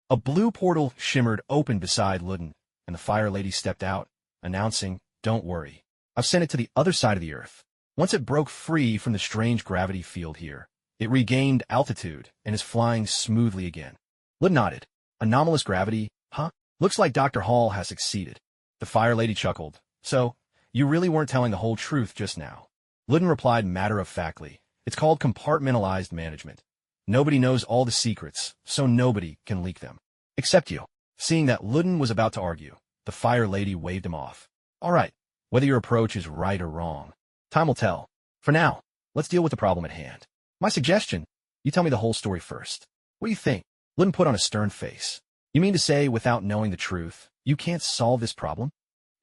A blue portal shimmered open beside Ludden, and the Fire Lady stepped out, announcing, "Don't worry. I've sent it to the other side of the Earth. Once it broke free from the strange gravity field here, it regained altitude and is flying smoothly again." Ludden nodded. "Anomalous gravity, huh? Looks like Dr. Hall has succeeded." The Fire Lady chuckled. "So, you really weren't telling the whole truth just now?" Ludden replied matter-of-factly, "It's called compartmentalized management. Nobody knows all the secrets, so nobody can leak them. Except you." Seeing that Ludden was about to argue, the Fire Lady waved him off. "All right, whether your approach is right or wrong, time will tell. For now, let's deal with the problem at hand. My suggestion, you tell me the whole story first. What do you think?" Ludden put on a stern face. "You mean to say, without knowing the truth, you can't solve this problem?"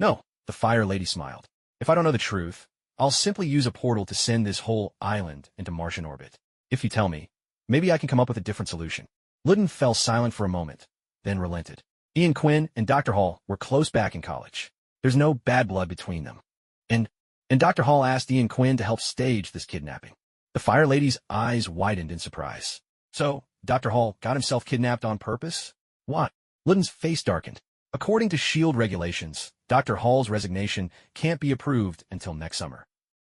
"No," the Fire Lady smiled. "If I don't know the truth, I'll simply use a portal to send this whole island into Martian orbit. If you tell me, maybe I can come up with a different solution." Ludden fell silent for a moment, then relented. Ian Quinn and Dr. Hall were close back in college. There's no bad blood between them. And Dr. Hall asked Ian Quinn to help stage this kidnapping. The Fire Lady's eyes widened in surprise. So, Dr. Hall got himself kidnapped on purpose? What? Ludden's face darkened. According to SHIELD regulations, Dr. Hall's resignation can't be approved until next summer.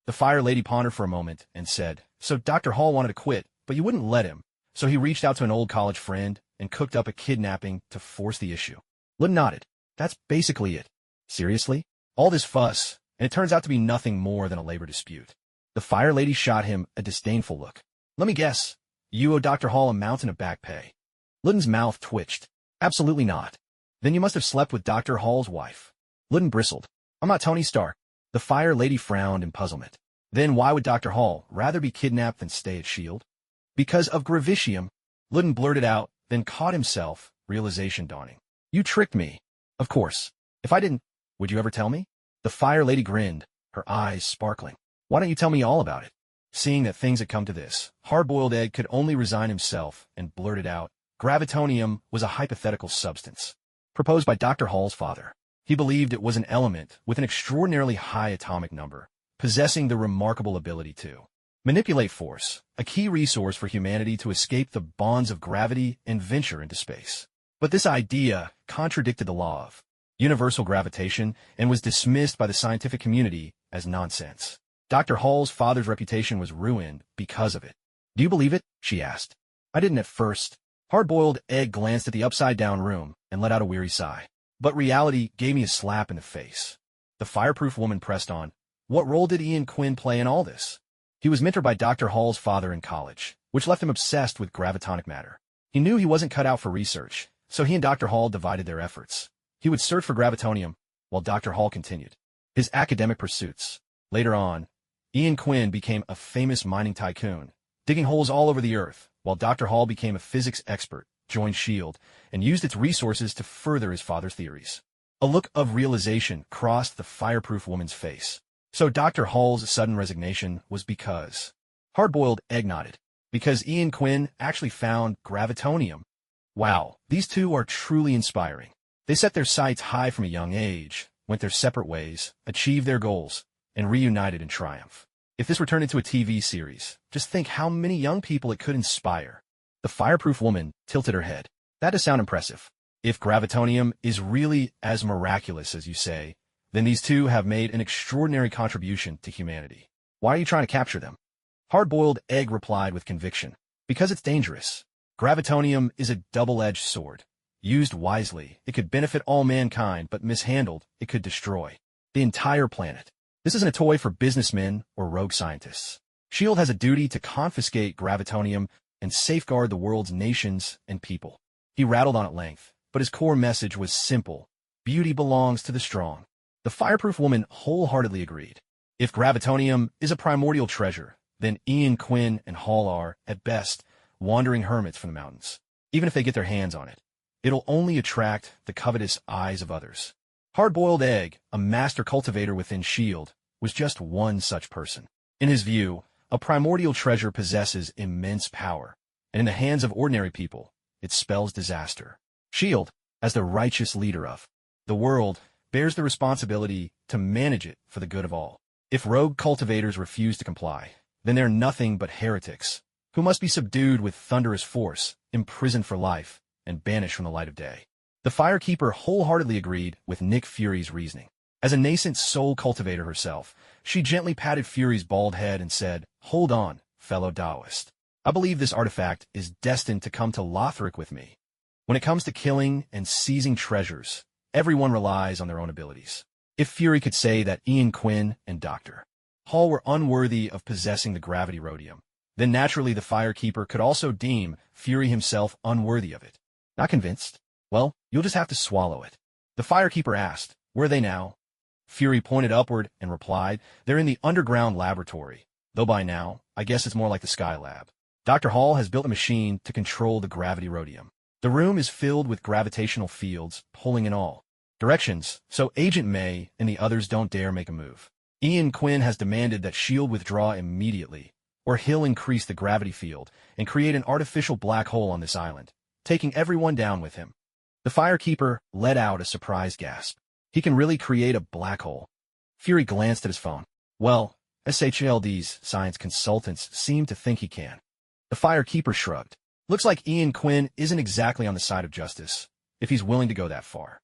The Fire Lady pondered for a moment and said, so Dr. Hall wanted to quit, but you wouldn't let him, so he reached out to an old college friend and cooked up a kidnapping to force the issue. Ludden nodded. That's basically it. Seriously? All this fuss, and it turns out to be nothing more than a labor dispute. The Fire Lady shot him a disdainful look. Let me guess. You owe Dr. Hall a mountain of back pay. Ludden's mouth twitched. Absolutely not. Then you must have slept with Dr. Hall's wife. Ludden bristled. I'm not Tony Stark. The Fire Lady frowned in puzzlement. Then why would Dr. Hall rather be kidnapped than stay at S.H.I.E.L.D.? Because of Gravitium. Ludden blurted out, then caught himself, realization dawning. You tricked me. Of course. If I didn't, would you ever tell me? The Fire Lady grinned, her eyes sparkling. Why don't you tell me all about it? Seeing that things had come to this, Hard-Boiled Egg could only resign himself and blurted out, Gravitonium was a hypothetical substance, proposed by Dr. Hall's father. He believed it was an element with an extraordinarily high atomic number, possessing the remarkable ability to manipulate force, a key resource for humanity to escape the bonds of gravity and venture into space. But this idea contradicted the law of universal gravitation and was dismissed by the scientific community as nonsense. Dr. Hall's father's reputation was ruined because of it. Do you believe it? She asked. I didn't at first. Hard-Boiled Egg glanced at the upside-down room and let out a weary sigh. But reality gave me a slap in the face. The fireproof woman pressed on. What role did Ian Quinn play in all this? He was mentored by Dr. Hall's father in college, which left him obsessed with gravitonic matter. He knew he wasn't cut out for research, so he and Dr. Hall divided their efforts. He would search for gravitonium, while Dr. Hall continued his academic pursuits. Later on, Ian Quinn became a famous mining tycoon, digging holes all over the earth, while Dr. Hall became a physics expert, joined S.H.I.E.L.D., and used its resources to further his father's theories. A look of realization crossed the fireproof woman's face. So Dr. Hall's sudden resignation was because... Hard-Boiled Egg nodded. Because Ian Quinn actually found gravitonium. Wow, these two are truly inspiring. They set their sights high from a young age, went their separate ways, achieved their goals, and reunited in triumph. If this were turned into a TV series, just think how many young people it could inspire. The fireproof woman tilted her head. That does sound impressive. If gravitonium is really as miraculous as you say, then these two have made an extraordinary contribution to humanity. Why are you trying to capture them? Hard-Boiled Egg replied with conviction. Because it's dangerous. Gravitonium is a double-edged sword. Used wisely, it could benefit all mankind, but mishandled, it could destroy the entire planet. This isn't a toy for businessmen or rogue scientists. S.H.I.E.L.D. has a duty to confiscate gravitonium and safeguard the world's nations and people. He rattled on at length, but his core message was simple. Beauty belongs to the strong. The fireproof woman wholeheartedly agreed. If gravitonium is a primordial treasure, then Ian Quinn and Hall are, at best, wandering hermits from the mountains. Even if they get their hands on it, it'll only attract the covetous eyes of others. Hard-Boiled Egg, a master cultivator within S.H.I.E.L.D., was just one such person. In his view, a primordial treasure possesses immense power, and in the hands of ordinary people, it spells disaster. S.H.I.E.L.D., as the righteous leader of the world, bears the responsibility to manage it for the good of all. If rogue cultivators refuse to comply, then they're nothing but heretics, who must be subdued with thunderous force, imprisoned for life, and banished from the light of day. The Firekeeper wholeheartedly agreed with Nick Fury's reasoning. As a nascent soul cultivator herself, she gently patted Fury's bald head and said, Hold on, fellow Taoist. I believe this artifact is destined to come to Lothric with me. When it comes to killing and seizing treasures, everyone relies on their own abilities. If Fury could say that Ian Quinn and Dr. Hall were unworthy of possessing the gravity rhodium, then naturally the Firekeeper could also deem Fury himself unworthy of it. Not convinced? Well, you'll just have to swallow it. The Firekeeper asked, Where are they now? Fury pointed upward and replied, They're in the underground laboratory, though by now, I guess it's more like the Sky Lab. Dr. Hall has built a machine to control the gravity rhodium. The room is filled with gravitational fields, pulling in all directions, so Agent May and the others don't dare make a move. Ian Quinn has demanded that S.H.I.E.L.D. withdraw immediately, or he'll increase the gravity field and create an artificial black hole on this island, taking everyone down with him. The Firekeeper let out a surprised gasp. He can really create a black hole. Fury glanced at his phone. Well, SHLD's science consultants seem to think he can. The firekeeper shrugged. Looks like Ian Quinn isn't exactly on the side of justice, if he's willing to go that far.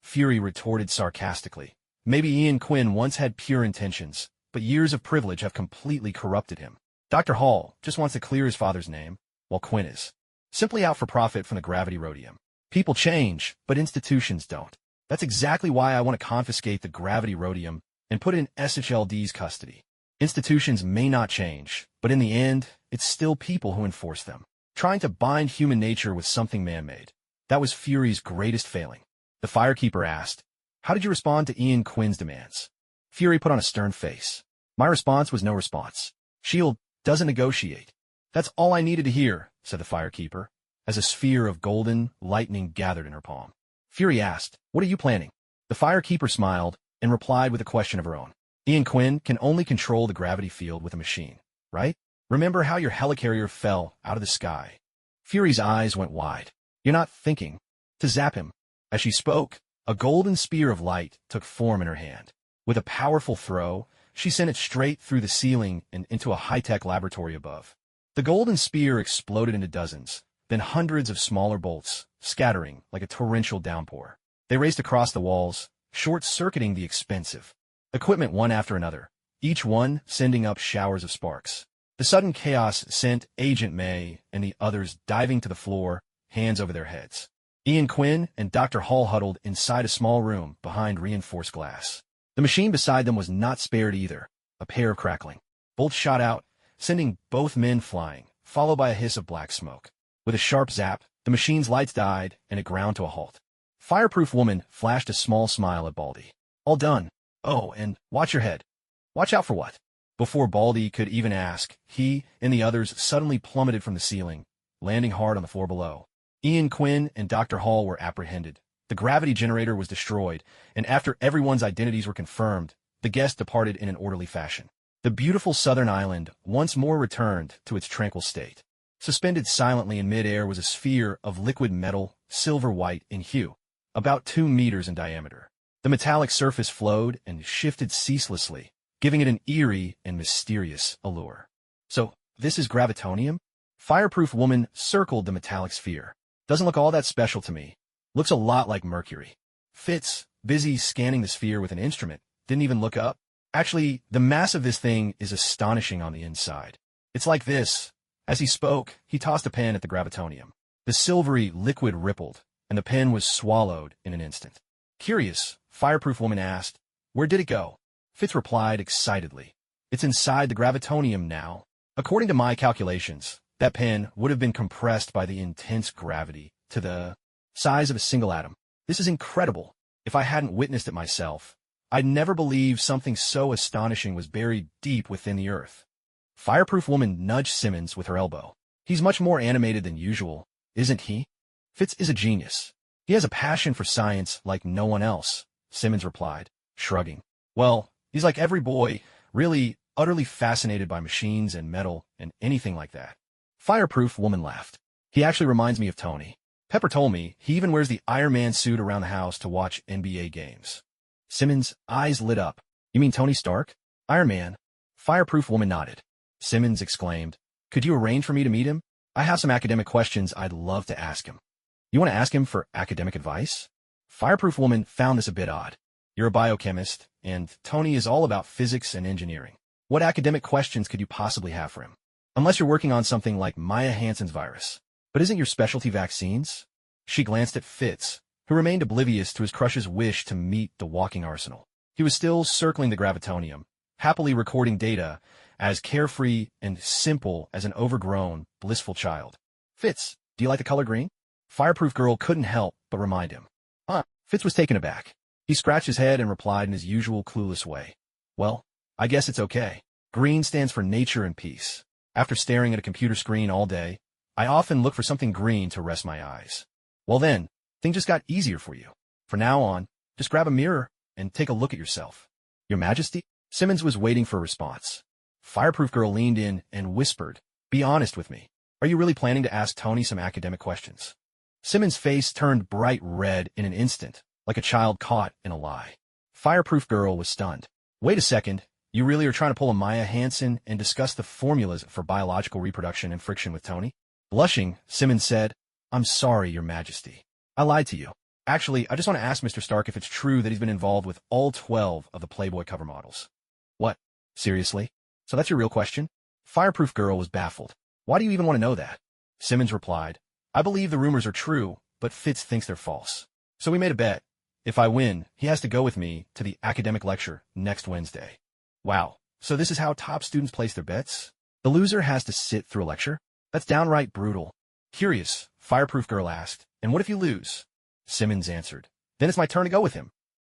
Fury retorted sarcastically. Maybe Ian Quinn once had pure intentions, but years of privilege have completely corrupted him. Dr. Hall just wants to clear his father's name, while Quinn is simply out for profit from the gravity rhodium. People change, but institutions don't. That's exactly why I want to confiscate the gravity rhodium and put it in SHLD's custody. Institutions may not change, but in the end, it's still people who enforce them. Trying to bind human nature with something man-made. That was Fury's greatest failing. The firekeeper asked, "How did you respond to Ian Quinn's demands?" Fury put on a stern face. My response was no response. S.H.I.E.L.D. doesn't negotiate. That's all I needed to hear, said the firekeeper, as a sphere of golden lightning gathered in her palm. Fury asked, "What are you planning?" The firekeeper smiled and replied with a question of her own. Ian Quinn can only control the gravity field with a machine, right? Remember how your helicarrier fell out of the sky? Fury's eyes went wide. You're not thinking to zap him. As she spoke, a golden spear of light took form in her hand. With a powerful throw, she sent it straight through the ceiling and into a high-tech laboratory above. The golden spear exploded into dozens, then hundreds of smaller bolts, scattering like a torrential downpour. They raced across the walls, short-circuiting the expensive equipment one after another, each one sending up showers of sparks. The sudden chaos sent Agent May and the others diving to the floor, hands over their heads. Ian Quinn and Dr. Hall huddled inside a small room behind reinforced glass. The machine beside them was not spared either, a pair of crackling bolts shot out, sending both men flying, followed by a hiss of black smoke. With a sharp zap, the machine's lights died and it ground to a halt. Fireproof Woman flashed a small smile at Baldy. All done. Oh, and watch your head. Watch out for what? Before Baldy could even ask, he and the others suddenly plummeted from the ceiling, landing hard on the floor below. Ian Quinn and Dr. Hall were apprehended. The gravity generator was destroyed, and after everyone's identities were confirmed, the guests departed in an orderly fashion. The beautiful southern island once more returned to its tranquil state. Suspended silently in midair was a sphere of liquid metal, silver-white in hue, about 2 meters in diameter. The metallic surface flowed and shifted ceaselessly, giving it an eerie and mysterious allure. So, this is gravitonium? Fireproof Woman circled the metallic sphere. Doesn't look all that special to me. Looks a lot like Mercury. Fitz, busy scanning the sphere with an instrument, didn't even look up. Actually, the mass of this thing is astonishing on the inside. It's like this. As he spoke, he tossed a pen at the gravitonium. The silvery liquid rippled, and the pen was swallowed in an instant. Curious, Fireproof Woman asked, "Where did it go?" Fitz replied excitedly, "It's inside the gravitonium now. According to my calculations, that pen would have been compressed by the intense gravity to the size of a single atom. This is incredible. If I hadn't witnessed it myself, I'd never believe something so astonishing was buried deep within the earth." Fireproof Woman nudged Simmons with her elbow. "He's much more animated than usual, isn't he?" "Fitz is a genius. He has a passion for science like no one else," Simmons replied, shrugging. "Well, he's like every boy, really utterly fascinated by machines and metal and anything like that." Fireproof Woman laughed. "He actually reminds me of Tony. Pepper told me he even wears the Iron Man suit around the house to watch NBA games." Simmons' eyes lit up. "You mean Tony Stark? Iron Man?" Fireproof Woman nodded. Simmons exclaimed, "Could you arrange for me to meet him? I have some academic questions I'd love to ask him." "You want to ask him for academic advice?" Fireproof Woman found this a bit odd. "You're a biochemist, and Tony is all about physics and engineering. What academic questions could you possibly have for him? Unless you're working on something like Maya Hansen's virus. But isn't your specialty vaccines?" She glanced at Fitz, who remained oblivious to his crush's wish to meet the walking arsenal. He was still circling the gravitonium, happily recording data, as carefree and simple as an overgrown, blissful child. "Fitz, do you like the color green?" Fireproof Girl couldn't help but remind him. Fitz was taken aback. He scratched his head and replied in his usual clueless way. "Well, I guess it's okay. Green stands for nature and peace. After staring at a computer screen all day, I often look for something green to rest my eyes." "Well then, things just got easier for you. From now on, just grab a mirror and take a look at yourself." "Your Majesty?" Simmons was waiting for a response. Fireproof Girl leaned in and whispered, "Be honest with me. Are you really planning to ask Tony some academic questions?" Simmons' face turned bright red in an instant, like a child caught in a lie. Fireproof Girl was stunned. "Wait a second, You really are trying to pull a Maya Hansen and discuss the formulas for biological reproduction and friction with Tony? Blushing, Simmons said, I'm sorry, Your Majesty. I lied to you. Actually, I just want to ask Mr. Stark if it's true that he's been involved with all 12 of the Playboy cover models. What? Seriously? So that's your real question? Fireproof Girl was baffled. Why do you even want to know that? Simmons replied, I believe the rumors are true, but Fitz thinks they're false. So we made a bet. If I win, he has to go with me to the academic lecture next Wednesday. Wow, so this is how top students place their bets? The loser has to sit through a lecture? That's downright brutal. Curious, Fireproof Girl asked, and what if you lose? Simmons answered, then it's my turn to go with him.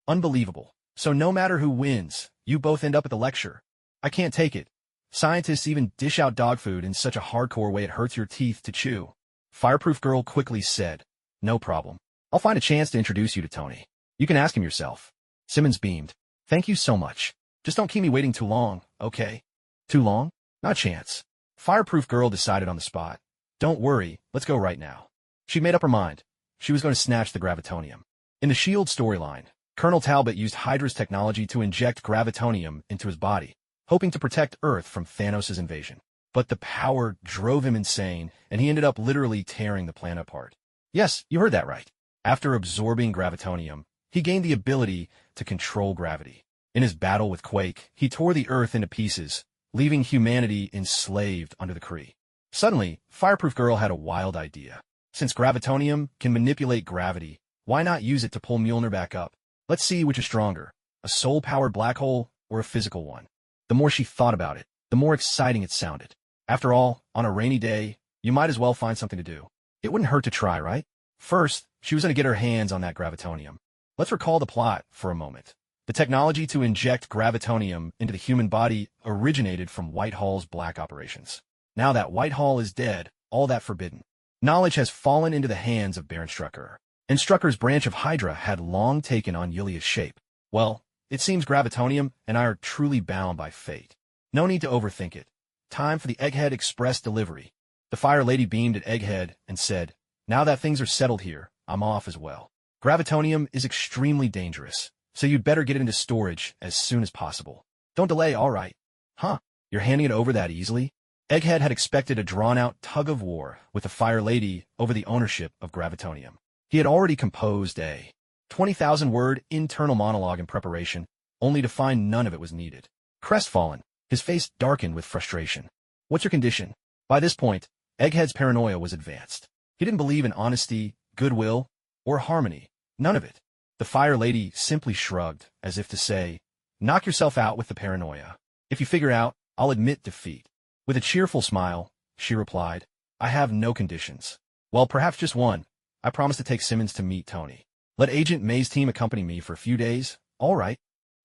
Unbelievable. So no matter who wins, you both end up at the lecture. I can't take it. Scientists even dish out dog food in such a hardcore way it hurts your teeth to chew. Fireproof Girl quickly said, no problem. I'll find a chance to introduce you to Tony. You can ask him yourself. Simmons beamed. Thank you so much. Just don't keep me waiting too long, okay? Too long? Not a chance. Fireproof Girl decided on the spot. Don't worry, let's go right now. She made up her mind. She was going to snatch the gravitonium. In the S.H.I.E.L.D. storyline, Colonel Talbot used Hydra's technology to inject gravitonium into his body, hoping to protect Earth from Thanos' invasion. But the power drove him insane, and he ended up literally tearing the planet apart. Yes, you heard that right. After absorbing gravitonium, he gained the ability to control gravity. In his battle with Quake, he tore the Earth into pieces, leaving humanity enslaved under the Kree. Suddenly, Fireproof Girl had a wild idea. Since gravitonium can manipulate gravity, why not use it to pull Mjolnir back up? Let's see which is stronger, a soul-powered black hole or a physical one. The more she thought about it, the more exciting it sounded. After all, on a rainy day, you might as well find something to do. It wouldn't hurt to try, right? First, she was going to get her hands on that gravitonium. Let's recall the plot for a moment. The technology to inject gravitonium into the human body originated from Whitehall's black operations. Now that Whitehall is dead, all that forbidden knowledge has fallen into the hands of Baron Strucker. And Strucker's branch of Hydra had long taken on Yulia's shape. Well, it seems gravitonium and I are truly bound by fate. No need to overthink it. Time for the Egghead Express delivery. The Fire Lady beamed at Egghead and said, now that things are settled here, I'm off as well. Gravitonium is extremely dangerous, so you'd better get it into storage as soon as possible. Don't delay, all right. Huh, you're handing it over that easily? Egghead had expected a drawn-out tug-of-war with the Fire Lady over the ownership of gravitonium. He had already composed a 20,000-word internal monologue in preparation, only to find none of it was needed. Crestfallen, his face darkened with frustration. What's your condition? By this point, Egghead's paranoia was advanced. He didn't believe in honesty, goodwill, or harmony. None of it. The Fire Lady simply shrugged, as if to say, knock yourself out with the paranoia. If you figure out, I'll admit defeat. With a cheerful smile, she replied, I have no conditions. Well, perhaps just one. I promise to take Simmons to meet Tony. Let Agent May's team accompany me for a few days. All right.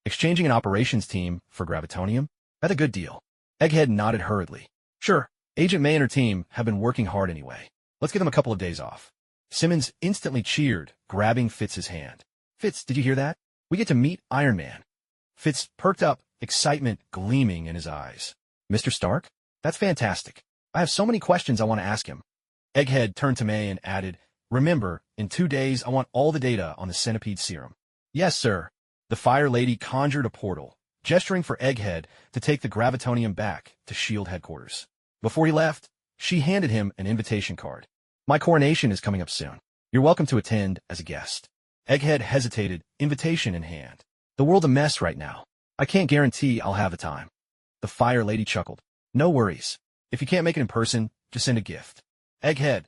Exchanging an operations team for gravitonium? That's a good deal. Egghead nodded hurriedly. Sure, Agent May and her team have been working hard anyway. Let's give them a couple of days off. Simmons instantly cheered, grabbing Fitz's hand. Fitz, did you hear that? We get to meet Iron Man. Fitz perked up, excitement gleaming in his eyes. Mr. Stark? That's fantastic. I have so many questions I want to ask him. Egghead turned to May and added, remember, in 2 days I want all the data on the centipede serum. Yes, sir. The Fire Lady conjured a portal, gesturing for Egghead to take the gravitonium back to S.H.I.E.L.D. headquarters. Before he left, she handed him an invitation card. My coronation is coming up soon. You're welcome to attend as a guest. Egghead hesitated, invitation in hand. The world's a mess right now. I can't guarantee I'll have the time. The Fire Lady chuckled. No worries. If you can't make it in person, just send a gift. Egghead.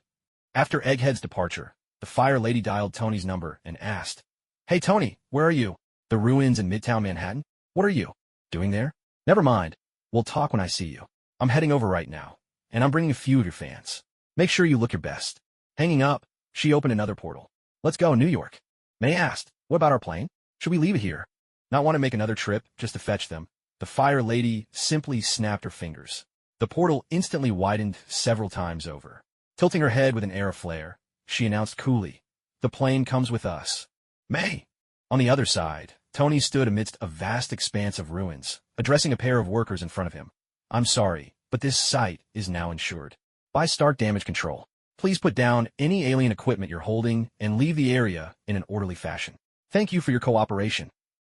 After Egghead's departure, the Fire Lady dialed Tony's number and asked, Hey Tony, where are you? The ruins in Midtown Manhattan? What are you doing there? Never mind. We'll talk when I see you. I'm heading over right now, and I'm bringing a few of your fans. Make sure you look your best. Hanging up, she opened another portal. Let's go, New York. May asked, what about our plane? Should we leave it here? Not want to make another trip just to fetch them. The Fire Lady simply snapped her fingers. The portal instantly widened several times over. Tilting her head with an air of flair, she announced coolly, the plane comes with us. May. On the other side, Tony stood amidst a vast expanse of ruins, addressing a pair of workers in front of him. I'm sorry, but this site is now insured. By Stark Damage Control, please put down any alien equipment you're holding and leave the area in an orderly fashion. Thank you for your cooperation.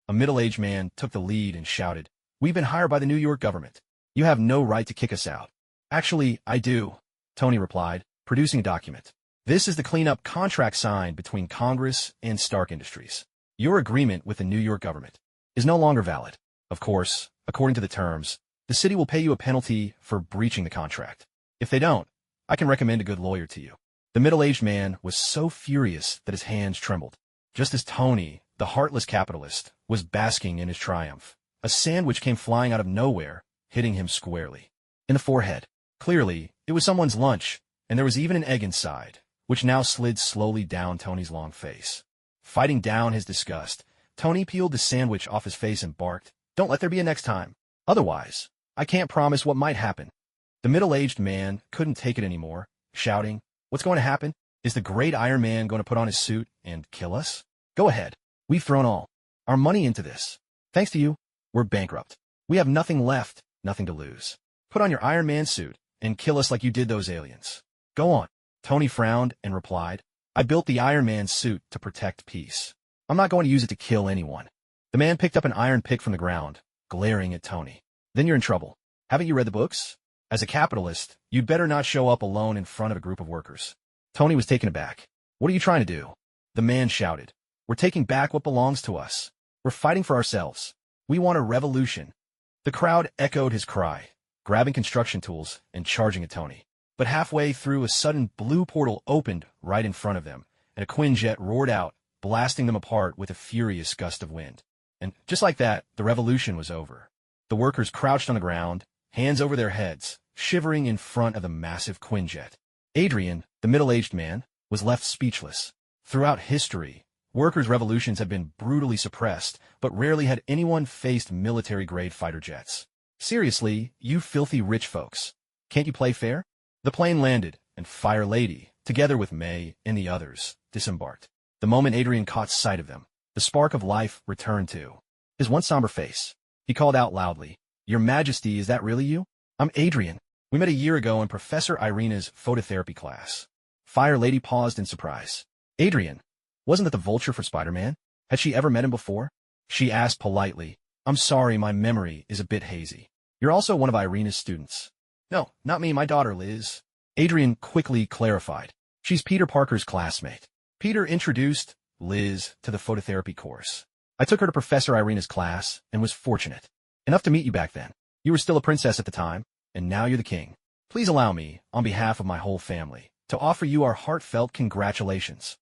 A middle-aged man took the lead and shouted, We've been hired by the New York government. You have no right to kick us out. Actually, I do, Tony replied, producing a document. This is the cleanup contract signed between Congress and Stark Industries. Your agreement with the New York government is no longer valid. Of course, according to the terms, the city will pay you a penalty for breaching the contract. If they don't, I can recommend a good lawyer to you. The middle-aged man was so furious that his hands trembled. Just as Tony, the heartless capitalist, was basking in his triumph, a sandwich came flying out of nowhere, hitting him squarely in the forehead. Clearly, it was someone's lunch, and there was even an egg inside, which now slid slowly down Tony's long face. Fighting down his disgust, Tony peeled the sandwich off his face and barked, "Don't let there be a next time. Otherwise, I can't promise what might happen." The middle-aged man couldn't take it anymore, shouting, "What's going to happen? Is the great Iron Man going to put on his suit and kill us? Go ahead. We've thrown all our money into this. Thanks to you, we're bankrupt. We have nothing left, nothing to lose. Put on your Iron Man suit and kill us like you did those aliens. Go on." Tony frowned and replied, "I built the Iron Man suit to protect peace. I'm not going to use it to kill anyone." The man picked up an iron pick from the ground, glaring at Tony. "Then you're in trouble. Haven't you read the books? As a capitalist, you'd better not show up alone in front of a group of workers." Tony was taken aback. "What are you trying to do?" The man shouted. "We're taking back what belongs to us. We're fighting for ourselves. We want a revolution." The crowd echoed his cry, grabbing construction tools and charging at Tony. But halfway through, a sudden blue portal opened right in front of them, and a Quinjet roared out, blasting them apart with a furious gust of wind. And just like that, the revolution was over. The workers crouched on the ground, hands over their heads, shivering in front of the massive Quinjet. Adrian, the middle-aged man, was left speechless. Throughout history, workers' revolutions have been brutally suppressed, but rarely had anyone faced military-grade fighter jets. "Seriously, you filthy rich folks. Can't you play fair?" The plane landed, and Fire Lady, together with May and the others, disembarked. The moment Adrian caught sight of them, the spark of life returned to his once somber face. He called out loudly, "Your Majesty, is that really you? I'm Adrian. We met a year ago in Professor Irina's phototherapy class." Fire Lady paused in surprise. "Adrian, wasn't that the vulture for Spider-Man? Had she ever met him before?" She asked politely, "I'm sorry, my memory is a bit hazy. You're also one of Irina's students." "No, not me, my daughter, Liz." Adrian quickly clarified. "She's Peter Parker's classmate." Peter introduced Liz to the phototherapy course. "I took her to Professor Irina's class and was fortunate enough to meet you back then. You were still a princess at the time, and now you're the king. Please allow me, on behalf of my whole family, to offer you our heartfelt congratulations."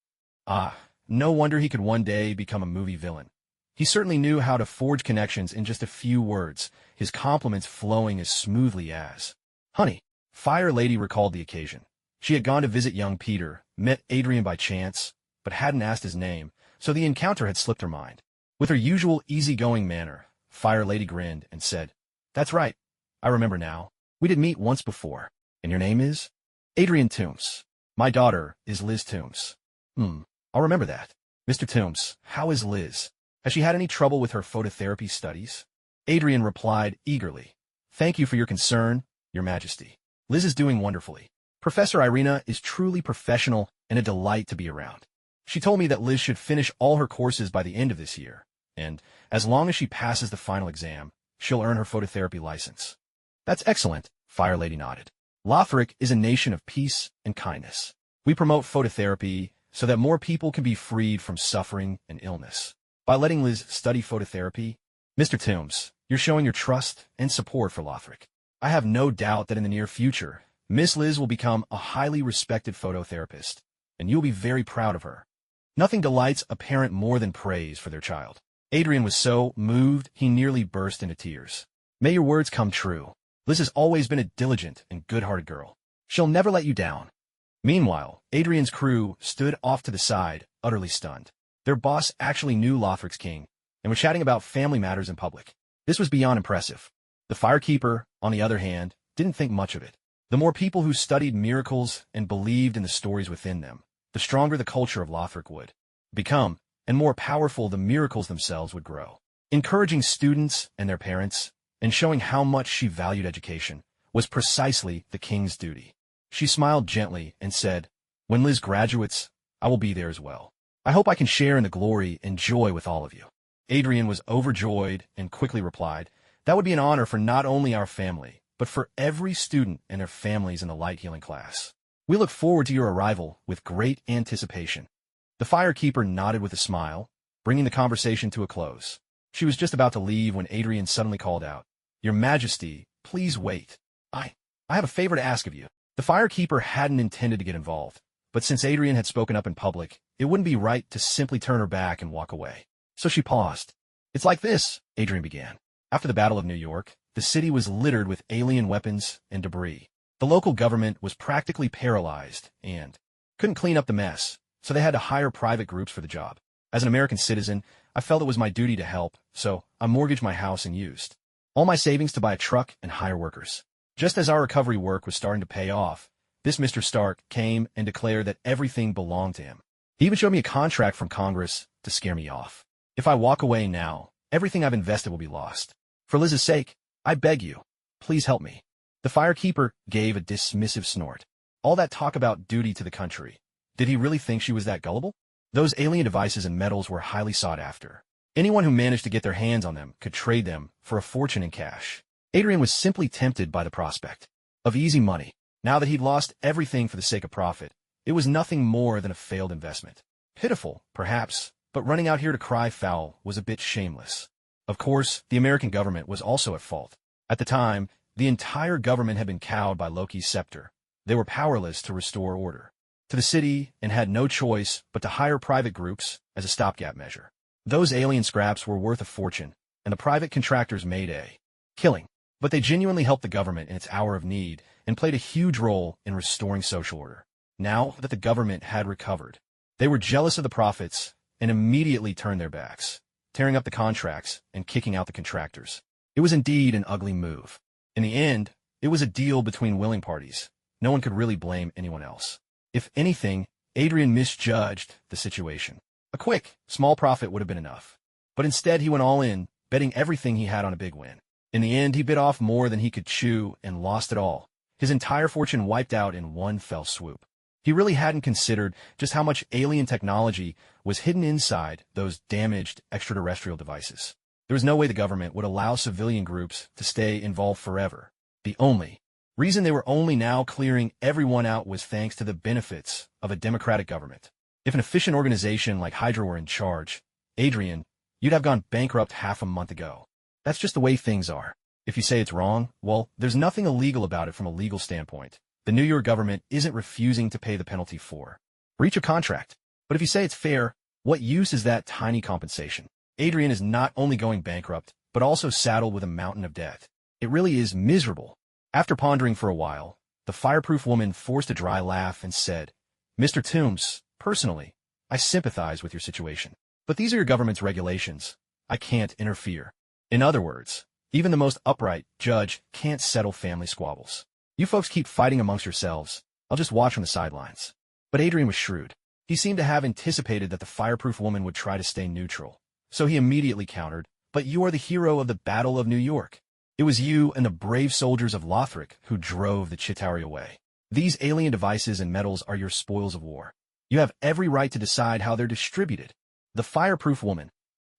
Ah, no wonder he could one day become a movie villain. He certainly knew how to forge connections in just a few words, his compliments flowing as smoothly as honey. Fire Lady recalled the occasion. She had gone to visit young Peter, met Adrian by chance, but hadn't asked his name, so the encounter had slipped her mind. With her usual easygoing manner, Fire Lady grinned and said, "That's right. I remember now. We did meet once before. And your name is?" "Adrian Toombs. My daughter is Liz Toombs." I'll remember that." "Mr. Toombs, how is Liz? Has she had any trouble with her phototherapy studies?" Adrian replied eagerly, "Thank you for your concern, Your Majesty. Liz is doing wonderfully. Professor Irina is truly professional and a delight to be around. She told me that Liz should finish all her courses by the end of this year, and as long as she passes the final exam, she'll earn her phototherapy license." "That's excellent," Fire Lady nodded. "Lothric is a nation of peace and kindness. We promote phototherapy so that more people can be freed from suffering and illness. By letting Liz study phototherapy, Mr. Toombs, you're showing your trust and support for Lothric. I have no doubt that in the near future, Miss Liz will become a highly respected phototherapist, and you'll be very proud of her." Nothing delights a parent more than praise for their child. Adrian was so moved he nearly burst into tears. "May your words come true. Liz has always been a diligent and good-hearted girl. She'll never let you down." Meanwhile, Adrian's crew stood off to the side, utterly stunned. Their boss actually knew Lothric's king, and was chatting about family matters in public. This was beyond impressive. The Firekeeper, on the other hand, didn't think much of it. The more people who studied miracles and believed in the stories within them, the stronger the culture of Lothric would become, and more powerful the miracles themselves would grow. Encouraging students and their parents, and showing how much she valued education, was precisely the king's duty. She smiled gently and said, "When Liz graduates, I will be there as well. I hope I can share in the glory and joy with all of you." Adrian was overjoyed and quickly replied, That would be an honor for not only our family, but for every student and their families in the light healing class. We look forward to your arrival with great anticipation. The firekeeper nodded with a smile, bringing the conversation to a close. She was just about to leave when Adrian suddenly called out, "Your Majesty, please wait. I have a favor to ask of you." The firekeeper hadn't intended to get involved, but since Adrian had spoken up in public, it wouldn't be right to simply turn her back and walk away. So she paused. "It's like this," Adrian began. After the Battle of New York, the city was littered with alien weapons and debris. The local government was practically paralyzed and couldn't clean up the mess, so they had to hire private groups for the job. As an American citizen, I felt it was my duty to help, so I mortgaged my house and used all my savings to buy a truck and hire workers. Just as our recovery work was starting to pay off, this Mr. Stark came and declared that everything belonged to him. He even showed me a contract from Congress to scare me off. If I walk away now, everything I've invested will be lost. For Liz's sake, I beg you, please help me." The firekeeper gave a dismissive snort. All that talk about duty to the country. Did he really think she was that gullible? Those alien devices and metals were highly sought after. Anyone who managed to get their hands on them could trade them for a fortune in cash. Adrian was simply tempted by the prospect of easy money. Now that he'd lost everything for the sake of profit, it was nothing more than a failed investment. Pitiful, perhaps, but running out here to cry foul was a bit shameless. Of course, the American government was also at fault. At the time, the entire government had been cowed by Loki's scepter. They were powerless to restore order to the city and had no choice but to hire private groups as a stopgap measure. Those alien scraps were worth a fortune, and the private contractors made a killing. But they genuinely helped the government in its hour of need and played a huge role in restoring social order. Now that the government had recovered, they were jealous of the profits and immediately turned their backs, tearing up the contracts and kicking out the contractors. It was indeed an ugly move. In the end, it was a deal between willing parties. No one could really blame anyone else. If anything, Adrian misjudged the situation. A quick, small profit would have been enough. But instead he went all in, betting everything he had on a big win. In the end, he bit off more than he could chew and lost it all. His entire fortune wiped out in one fell swoop. He really hadn't considered just how much alien technology was hidden inside those damaged extraterrestrial devices. There was no way the government would allow civilian groups to stay involved forever. The only reason they were only now clearing everyone out was thanks to the benefits of a democratic government. If an efficient organization like Hydra were in charge, Adrian, you'd have gone bankrupt half a month ago. That's just the way things are. If you say it's wrong, well, there's nothing illegal about it from a legal standpoint. The New York government isn't refusing to pay the penalty for breach of contract. But if you say it's fair, what use is that tiny compensation? Adrian is not only going bankrupt, but also saddled with a mountain of debt. It really is miserable. After pondering for a while, the fireproof woman forced a dry laugh and said, "Mr. Toombs, personally, I sympathize with your situation. But these are your government's regulations. I can't interfere. In other words, even the most upright judge can't settle family squabbles. You folks keep fighting amongst yourselves. I'll just watch from the sidelines." But Adrian was shrewd. He seemed to have anticipated that the fireproof woman would try to stay neutral. So he immediately countered, "But you are the hero of the Battle of New York. It was you and the brave soldiers of Lothric who drove the Chitauri away. These alien devices and metals are your spoils of war. You have every right to decide how they're distributed." The fireproof woman.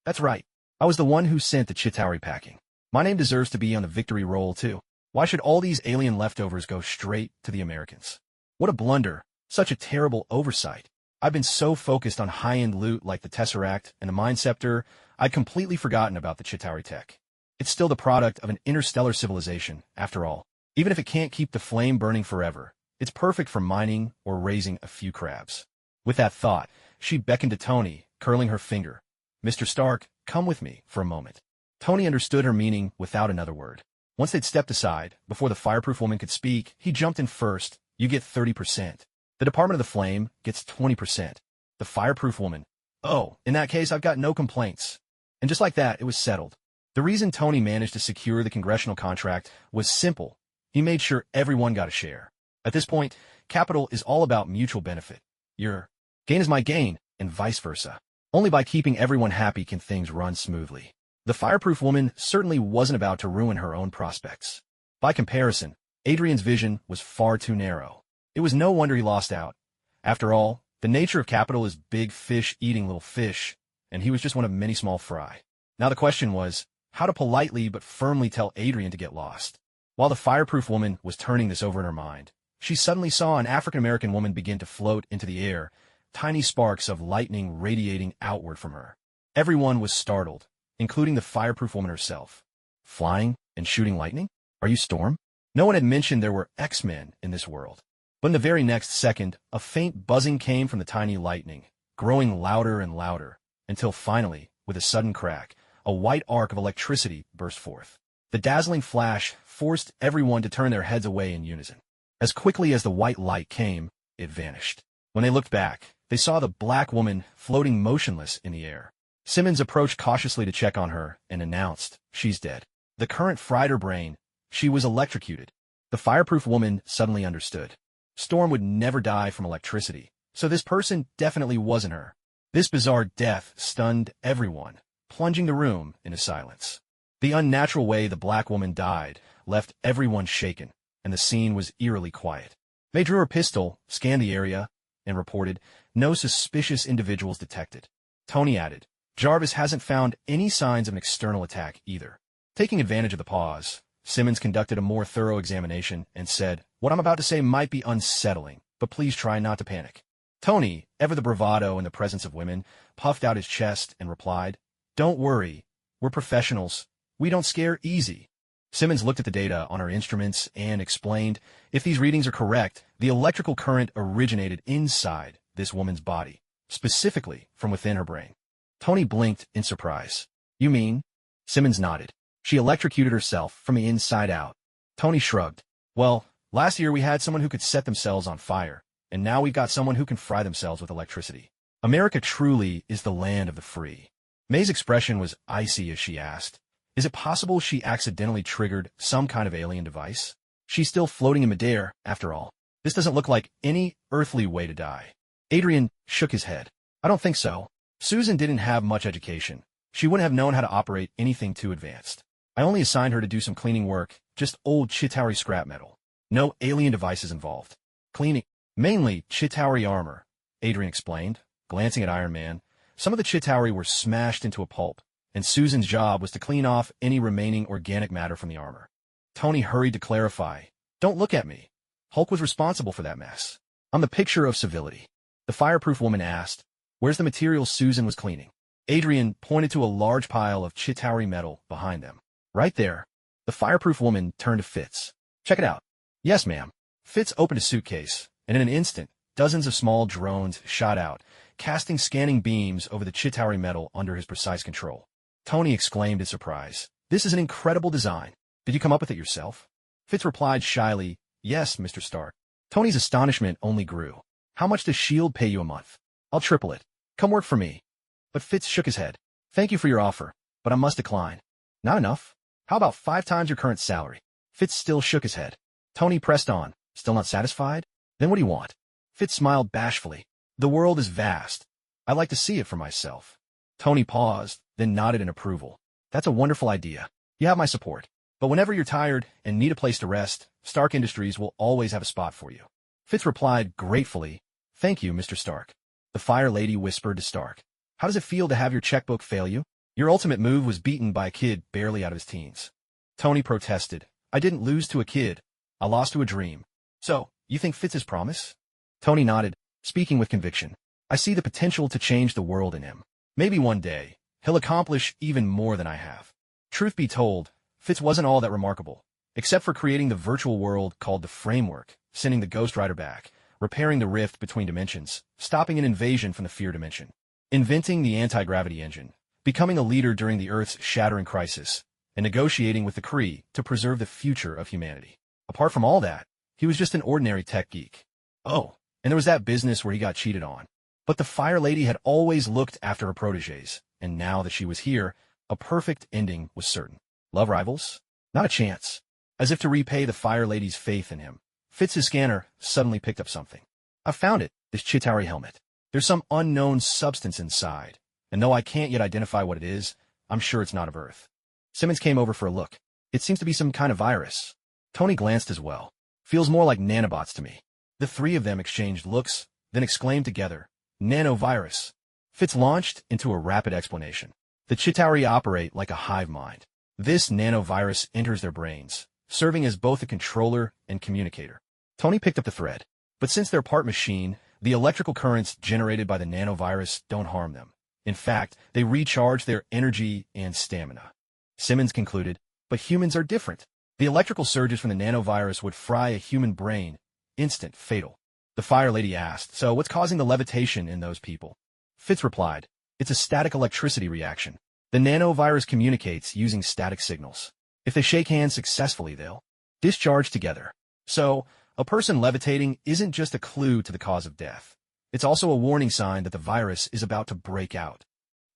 "That's right. I was the one who sent the Chitauri packing. My name deserves to be on the victory roll, too. Why should all these alien leftovers go straight to the Americans? What a blunder. Such a terrible oversight. I've been so focused on high-end loot like the Tesseract and the Mind Scepter, I'd completely forgotten about the Chitauri tech. It's still the product of an interstellar civilization, after all. Even if it can't keep the flame burning forever, it's perfect for mining or raising a few crabs." With that thought, she beckoned to Tony, curling her finger. "Mr. Stark, come with me for a moment." Tony understood her meaning without another word. Once they'd stepped aside, before the fireproof woman could speak, he jumped in first. "You get 30%. The Department of the Flame gets 20%. The fireproof woman. "Oh, in that case, I've got no complaints." And just like that, it was settled. The reason Tony managed to secure the congressional contract was simple. He made sure everyone got a share. At this point, capital is all about mutual benefit. Your gain is my gain, and vice versa. Only by keeping everyone happy can things run smoothly. The fireproof woman certainly wasn't about to ruin her own prospects. By comparison, Adrian's vision was far too narrow. It was no wonder he lost out. After all, the nature of capital is big fish eating little fish, and he was just one of many small fry. Now the question was, how to politely but firmly tell Adrian to get lost. While the fireproof woman was turning this over in her mind, she suddenly saw an African-American woman begin to float into the air, tiny sparks of lightning radiating outward from her. Everyone was startled, including the fireproof woman herself. Flying and shooting lightning? Are you Storm? No one had mentioned there were X-Men in this world. But in the very next second, a faint buzzing came from the tiny lightning, growing louder and louder, until finally, with a sudden crack, a white arc of electricity burst forth. The dazzling flash forced everyone to turn their heads away in unison. As quickly as the white light came, it vanished. When they looked back, they saw the black woman floating motionless in the air. Simmons approached cautiously to check on her and announced, "She's dead." The current fried her brain. She was electrocuted. The fireproof woman suddenly understood. Storm would never die from electricity, so this person definitely wasn't her. This bizarre death stunned everyone, plunging the room into silence. The unnatural way the black woman died left everyone shaken, and the scene was eerily quiet. They drew her pistol, scanned the area, and reported, "No suspicious individuals detected." Tony added, "Jarvis hasn't found any signs of an external attack either." Taking advantage of the pause, Simmons conducted a more thorough examination and said, "What I'm about to say might be unsettling, but please try not to panic." Tony, ever the bravado in the presence of women, puffed out his chest and replied, "Don't worry, we're professionals. We don't scare easy." Simmons looked at the data on her instruments and explained, "If these readings are correct, the electrical current originated inside this woman's body, specifically from within her brain." Tony blinked in surprise. "You mean?" Simmons nodded. "She electrocuted herself from the inside out." Tony shrugged. "Well, last year we had someone who could set themselves on fire, and now we've got someone who can fry themselves with electricity. America truly is the land of the free." May's expression was icy as she asked, "Is it possible she accidentally triggered some kind of alien device? She's still floating in midair, after all. This doesn't look like any earthly way to die." Adrian shook his head. "I don't think so. Susan didn't have much education. She wouldn't have known how to operate anything too advanced. I only assigned her to do some cleaning work, just old Chitauri scrap metal. No alien devices involved. Cleaning, mainly Chitauri armor," Adrian explained, glancing at Iron Man. "Some of the Chitauri were smashed into a pulp, and Susan's job was to clean off any remaining organic matter from the armor." Tony hurried to clarify, "Don't look at me. Hulk was responsible for that mess. I'm the picture of civility." The fireproof woman asked, "Where's the material Susan was cleaning?" Adrian pointed to a large pile of Chitauri metal behind them. "Right there." The fireproof woman turned to Fitz. "Check it out." "Yes, ma'am." Fitz opened a suitcase, and in an instant, dozens of small drones shot out, casting scanning beams over the Chitauri metal under his precise control. Tony exclaimed in surprise, "This is an incredible design. Did you come up with it yourself?" Fitz replied shyly, "Yes, Mr. Stark." Tony's astonishment only grew. "How much does S.H.I.E.L.D. pay you a month?" "I'll triple it. Come work for me." But Fitz shook his head. "Thank you for your offer, but I must decline." "Not enough? How about 5 times your current salary?" Fitz still shook his head. Tony pressed on. "Still not satisfied? Then what do you want?" Fitz smiled bashfully. "The world is vast. I like to see it for myself." Tony paused, then nodded in approval. "That's a wonderful idea. You have my support. But whenever you're tired and need a place to rest, Stark Industries will always have a spot for you." Fitz replied gratefully, "Thank you, Mr. Stark." The Fire Lady whispered to Stark, "How does it feel to have your checkbook fail you? Your ultimate move was beaten by a kid barely out of his teens." Tony protested, "I didn't lose to a kid. I lost to a dream." "So, you think Fitz's promise?" Tony nodded, speaking with conviction. "I see the potential to change the world in him. Maybe one day, he'll accomplish even more than I have." Truth be told, Fitz wasn't all that remarkable, except for creating the virtual world called the Framework, sending the Ghost Rider back, repairing the rift between dimensions, stopping an invasion from the Fear Dimension, inventing the anti-gravity engine, becoming a leader during the Earth's shattering crisis, and negotiating with the Kree to preserve the future of humanity. Apart from all that, he was just an ordinary tech geek. Oh, and there was that business where he got cheated on. But the Fire Lady had always looked after her protégés, and now that she was here, a perfect ending was certain. Love rivals? Not a chance. As if to repay the Fire Lady's faith in him, Fitz's scanner suddenly picked up something. "I found it, this Chitauri helmet. There's some unknown substance inside, and though I can't yet identify what it is, I'm sure it's not of Earth." Simmons came over for a look. "It seems to be some kind of virus." Tony glanced as well. "Feels more like nanobots to me." The three of them exchanged looks, then exclaimed together, "Nanovirus." Fitz launched into a rapid explanation. "The Chitauri operate like a hive mind. This nanovirus enters their brains, serving as both a controller and communicator. Tony picked up the thread, but since they're part machine, the electrical currents generated by the nanovirus don't harm them. In fact, they recharge their energy and stamina. Simmons concluded, but humans are different. The electrical surges from the nanovirus would fry a human brain, instant, fatal. The fire lady asked, so what's causing the levitation in those people? Fitz replied, it's a static electricity reaction. The nanovirus communicates using static signals. If they shake hands successfully, they'll discharge together. So, a person levitating isn't just a clue to the cause of death. It's also a warning sign that the virus is about to break out.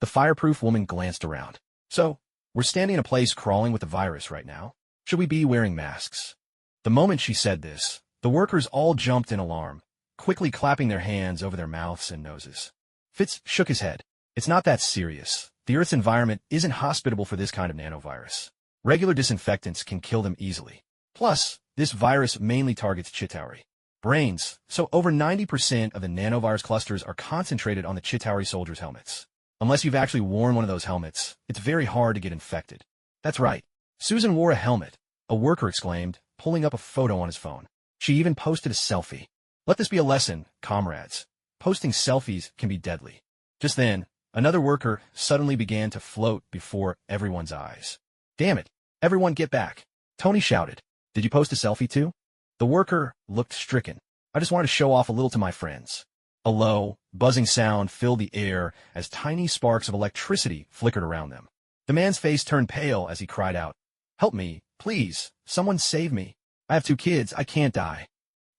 The fireproof woman glanced around. So, we're standing in a place crawling with the virus right now. Should we be wearing masks? The moment she said this, the workers all jumped in alarm, quickly clapping their hands over their mouths and noses. Fitz shook his head. It's not that serious. The Earth's environment isn't hospitable for this kind of nanovirus. Regular disinfectants can kill them easily. Plus, this virus mainly targets Chitauri brains, so over 90% of the nanovirus clusters are concentrated on the Chitauri soldiers' helmets. Unless you've actually worn one of those helmets, it's very hard to get infected. That's right. Susan wore a helmet, a worker exclaimed, pulling up a photo on his phone. She even posted a selfie. Let this be a lesson, comrades. Posting selfies can be deadly. Just then, another worker suddenly began to float before everyone's eyes. Damn it! Everyone get back! Tony shouted. Did you post a selfie too? The worker looked stricken. I just wanted to show off a little to my friends. A low, buzzing sound filled the air as tiny sparks of electricity flickered around them. The man's face turned pale as he cried out, help me, please, someone save me. I have 2 kids, I can't die.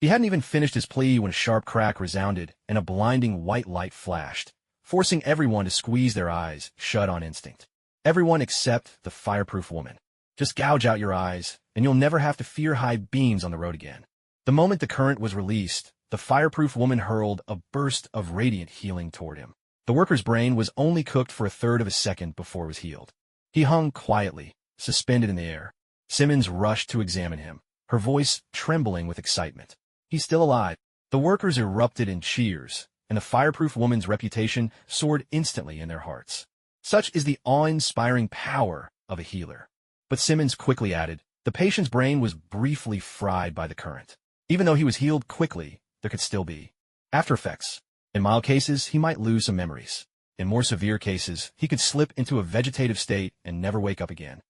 He hadn't even finished his plea when a sharp crack resounded and a blinding white light flashed, forcing everyone to squeeze their eyes shut on instinct. Everyone except the fireproof woman. Just gouge out your eyes, and you'll never have to fear high beams on the road again. The moment the current was released, the fireproof woman hurled a burst of radiant healing toward him. The worker's brain was only cooked for a third of a second before it was healed. He hung quietly, suspended in the air. Simmons rushed to examine him, her voice trembling with excitement. He's still alive. The workers erupted in cheers, and the fireproof woman's reputation soared instantly in their hearts. Such is the awe-inspiring power of a healer. But Simmons quickly added, the patient's brain was briefly fried by the current. Even though he was healed quickly, there could still be after effects. In mild cases, he might lose some memories. In more severe cases, he could slip into a vegetative state and never wake up again.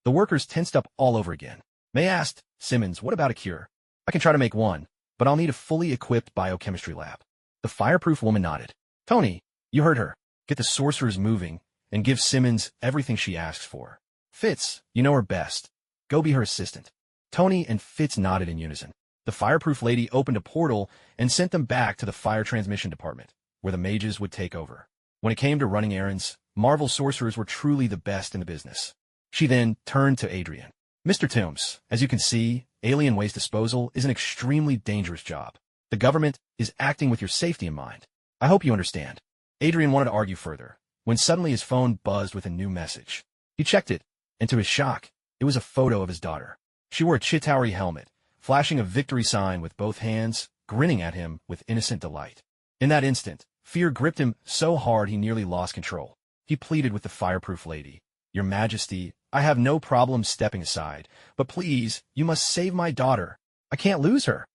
The workers tensed up all over again. May asked, Simmons, what about a cure? I can try to make one, but I'll need a fully equipped biochemistry lab. The fireproof woman nodded. Tony, you heard her. Get the sorcerers moving and give Simmons everything she asks for. Fitz, you know her best. Go be her assistant. Tony and Fitz nodded in unison. The fireproof lady opened a portal and sent them back to the fire transmission department, where the mages would take over. When it came to running errands, Marvel sorcerers were truly the best in the business. She then turned to Adrian. Mr. Toombs, as you can see, alien waste disposal is an extremely dangerous job. The government is acting with your safety in mind. I hope you understand. Adrian wanted to argue further, when suddenly his phone buzzed with a new message. He checked it, and to his shock, it was a photo of his daughter. She wore a Chitauri helmet, flashing a victory sign with both hands, grinning at him with innocent delight. In that instant, fear gripped him so hard he nearly lost control. He pleaded with the fireproof lady. Your Majesty, I have no problem stepping aside, but please, you must save my daughter. I can't lose her.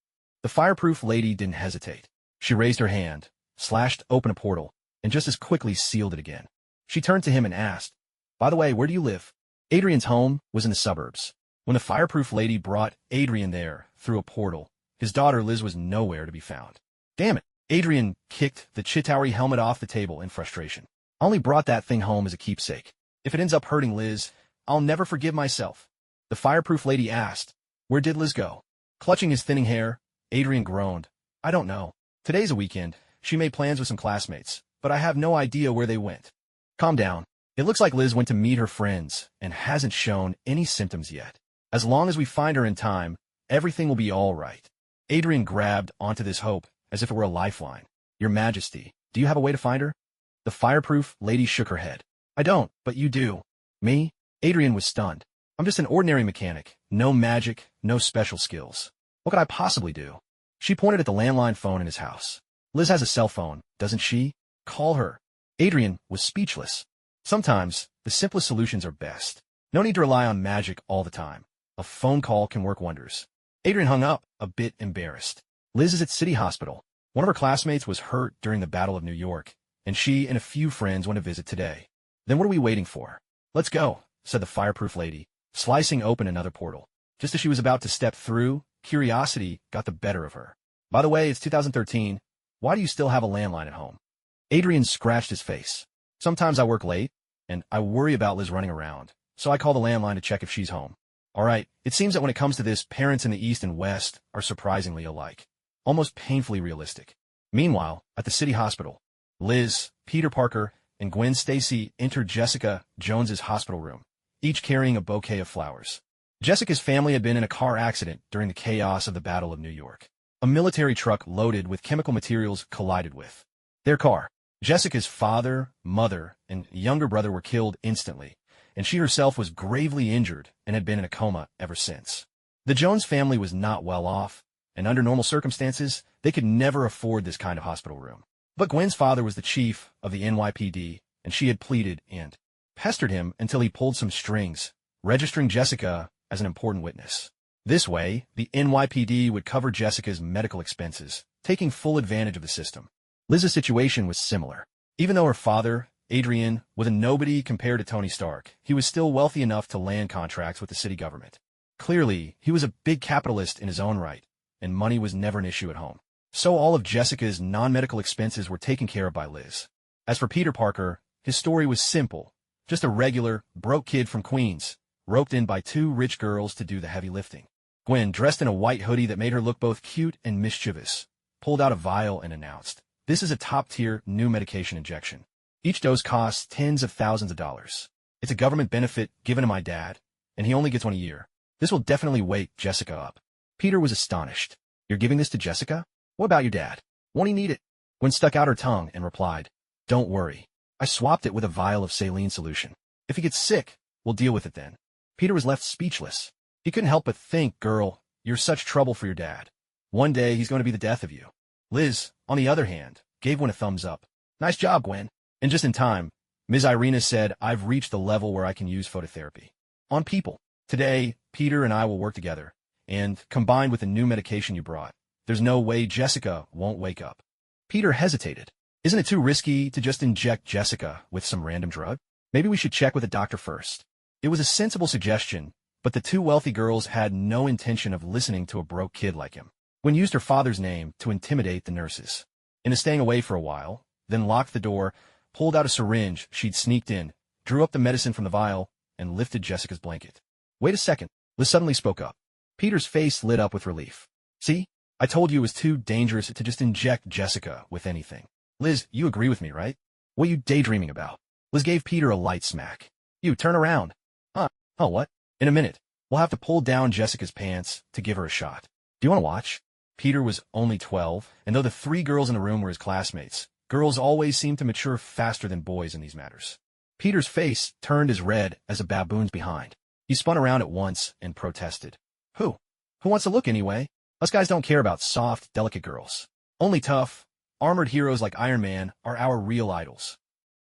The fireproof lady didn't hesitate. She raised her hand, slashed open a portal, and just as quickly sealed it again. She turned to him and asked, by the way, where do you live? Adrian's home was in the suburbs. When the fireproof lady brought Adrian there through a portal, his daughter Liz was nowhere to be found. Damn it! Adrian kicked the Chitauri helmet off the table in frustration. I only brought that thing home as a keepsake. If it ends up hurting Liz, I'll never forgive myself. The fireproof lady asked, where did Liz go? Clutching his thinning hair, Adrian groaned. I don't know. Today's a weekend. She made plans with some classmates, but I have no idea where they went. Calm down. It looks like Liz went to meet her friends and hasn't shown any symptoms yet. As long as we find her in time, everything will be all right. Adrian grabbed onto this hope as if it were a lifeline. Your Majesty, do you have a way to find her? The fireproof lady shook her head. I don't, but you do. Me? Adrian was stunned. I'm just an ordinary mechanic. No magic, no special skills. What could I possibly do? She pointed at the landline phone in his house. Liz has a cell phone, doesn't she? Call her. Adrian was speechless. Sometimes, the simplest solutions are best. No need to rely on magic all the time. A phone call can work wonders. Adrian hung up, a bit embarrassed. Liz is at City Hospital. One of her classmates was hurt during the Battle of New York, and she and a few friends went to visit today. Then what are we waiting for? Let's go, said the fireproof lady, slicing open another portal. Just as she was about to step through, curiosity got the better of her. By the way, it's 2013. Why do you still have a landline at home? Adrian scratched his face. Sometimes I work late, and I worry about Liz running around, so I call the landline to check if she's home. All right, it seems that when it comes to this, parents in the East and West are surprisingly alike. Almost painfully realistic. Meanwhile, at the City Hospital, Liz, Peter Parker, and Gwen Stacy entered Jessica Jones's hospital room, each carrying a bouquet of flowers. Jessica's family had been in a car accident during the chaos of the Battle of New York. A military truck loaded with chemical materials collided with their car. Jessica's father, mother, and younger brother were killed instantly, and she herself was gravely injured and had been in a coma ever since. The Jones family was not well off, and under normal circumstances, they could never afford this kind of hospital room. But Gwen's father was the chief of the NYPD, and she had pleaded and pestered him until he pulled some strings, registering Jessica as an important witness. This way, the NYPD would cover Jessica's medical expenses, taking full advantage of the system. Liz's situation was similar. Even though her father, Adrian, was a nobody compared to Tony Stark, he was still wealthy enough to land contracts with the city government. Clearly, he was a big capitalist in his own right, and money was never an issue at home. So all of Jessica's non-medical expenses were taken care of by Liz. As for Peter Parker, his story was simple. Just a regular, broke kid from Queens, roped in by two rich girls to do the heavy lifting. Gwen, dressed in a white hoodie that made her look both cute and mischievous, pulled out a vial and announced, "This is a top-tier new medication injection. Each dose costs tens of thousands of dollars. It's a government benefit given to my dad, and he only gets one a year. This will definitely wake Jessica up." Peter was astonished. "You're giving this to Jessica? What about your dad? Won't he need it?" Gwen stuck out her tongue and replied, "Don't worry. I swapped it with a vial of saline solution. If he gets sick, we'll deal with it then." Peter was left speechless. He couldn't help but think, "Girl, you're such trouble for your dad. One day he's going to be the death of you." Liz, on the other hand, gave Gwen a thumbs up. "Nice job, Gwen." And just in time, Ms. Irina said, "I've reached the level where I can use phototherapy on people. Today, Peter and I will work together, and combined with the new medication you brought, there's no way Jessica won't wake up." Peter hesitated. "Isn't it too risky to just inject Jessica with some random drug? Maybe we should check with a doctor first." It was a sensible suggestion, but the two wealthy girls had no intention of listening to a broke kid like him. Gwen used her father's name to intimidate the nurses into staying away for a while, then locked the door, pulled out a syringe she'd sneaked in, drew up the medicine from the vial, and lifted Jessica's blanket. "Wait a second," Liz suddenly spoke up. Peter's face lit up with relief. "See? I told you it was too dangerous to just inject Jessica with anything. Liz, you agree with me, right? What are you daydreaming about?" Liz gave Peter a light smack. "You, turn around." "Huh? Oh, what?" "In a minute, we'll have to pull down Jessica's pants to give her a shot. Do you want to watch?" Peter was only 12, and though the three girls in the room were his classmates, girls always seemed to mature faster than boys in these matters. Peter's face turned as red as a baboon's behind. He spun around at once and protested. Who wants to look anyway? Us guys don't care about soft, delicate girls. Only tough, armored heroes like Iron Man are our real idols.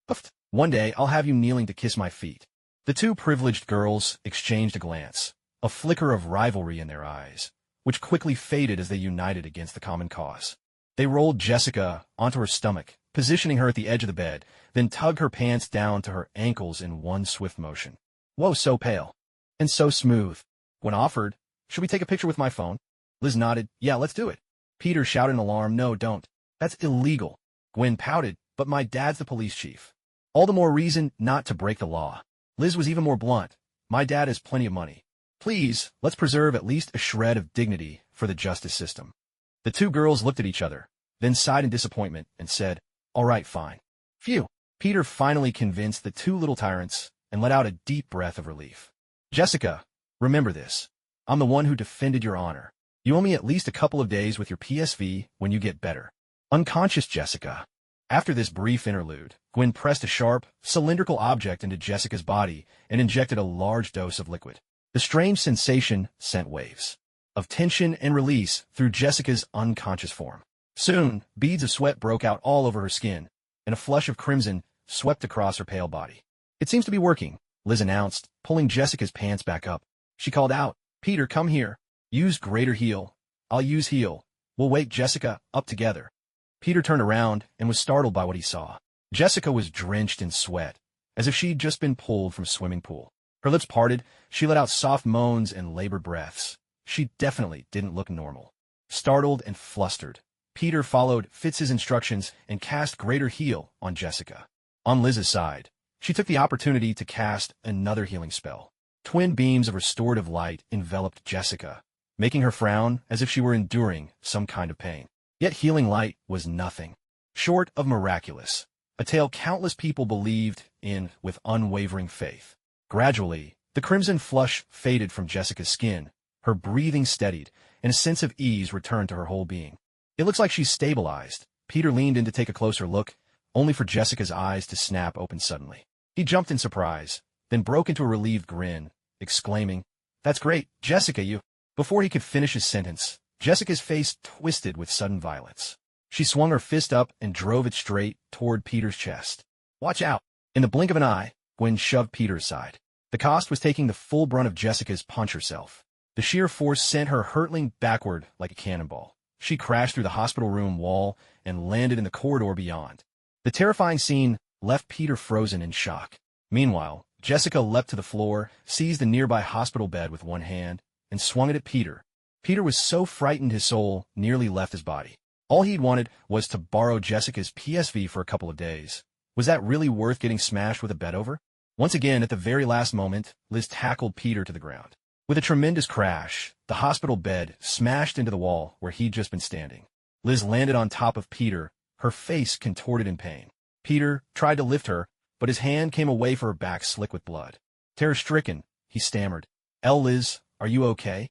Puffed. One day I'll have you kneeling to kiss my feet." The two privileged girls exchanged a glance, a flicker of rivalry in their eyes, which quickly faded as they united against the common cause. They rolled Jessica onto her stomach, positioning her at the edge of the bed, then tugged her pants down to her ankles in one swift motion. "Whoa, so pale. And so smooth." Gwen offered, "Should we take a picture with my phone?" Liz nodded, "Yeah, let's do it." Peter shouted in alarm, "No, don't. That's illegal." Gwen pouted, "But my dad's the police chief." "All the more reason not to break the law." Liz was even more blunt. "My dad has plenty of money. Please, let's preserve at least a shred of dignity for the justice system." The two girls looked at each other, then sighed in disappointment and said, "All right, fine." Phew. Peter finally convinced the two little tyrants and let out a deep breath of relief. "Jessica, remember this. I'm the one who defended your honor. You owe me at least a couple of days with your PSV when you get better." Unconscious Jessica. After this brief interlude, Gwen pressed a sharp, cylindrical object into Jessica's body and injected a large dose of liquid. The strange sensation sent waves of tension and release through Jessica's unconscious form. Soon, beads of sweat broke out all over her skin, and a flush of crimson swept across her pale body. "It seems to be working," Liz announced, pulling Jessica's pants back up. She called out, "Peter, come here. Use greater heal. I'll use heal. We'll wake Jessica up together." Peter turned around and was startled by what he saw. Jessica was drenched in sweat, as if she'd just been pulled from a swimming pool. Her lips parted, she let out soft moans and labored breaths. She definitely didn't look normal. Startled and flustered, Peter followed Fitz's instructions and cast greater heal on Jessica. On Liz's side, she took the opportunity to cast another healing spell. Twin beams of restorative light enveloped Jessica, making her frown as if she were enduring some kind of pain. Yet healing light was nothing short of miraculous, a tale countless people believed in with unwavering faith. Gradually, the crimson flush faded from Jessica's skin, her breathing steadied, and a sense of ease returned to her whole being. "It looks like she's stabilized." Peter leaned in to take a closer look, only for Jessica's eyes to snap open suddenly. He jumped in surprise, then broke into a relieved grin, exclaiming, "That's great, Jessica, you—" Before he could finish his sentence, Jessica's face twisted with sudden violence. She swung her fist up and drove it straight toward Peter's chest. "Watch out!" In the blink of an eye, Gwen shoved Peter aside. The cost was taking the full brunt of Jessica's punch herself. The sheer force sent her hurtling backward like a cannonball. She crashed through the hospital room wall and landed in the corridor beyond. The terrifying scene left Peter frozen in shock. Meanwhile, Jessica leapt to the floor, seized a nearby hospital bed with one hand, and swung it at Peter. Peter was so frightened his soul nearly left his body. All he'd wanted was to borrow Jessica's PSV for a couple of days. Was that really worth getting smashed with a bed over? Once again, at the very last moment, Liz tackled Peter to the ground. With a tremendous crash, the hospital bed smashed into the wall where he'd just been standing. Liz landed on top of Peter, her face contorted in pain. Peter tried to lift her, but his hand came away for her back slick with blood. Terror-stricken, he stammered, Liz, are you okay?"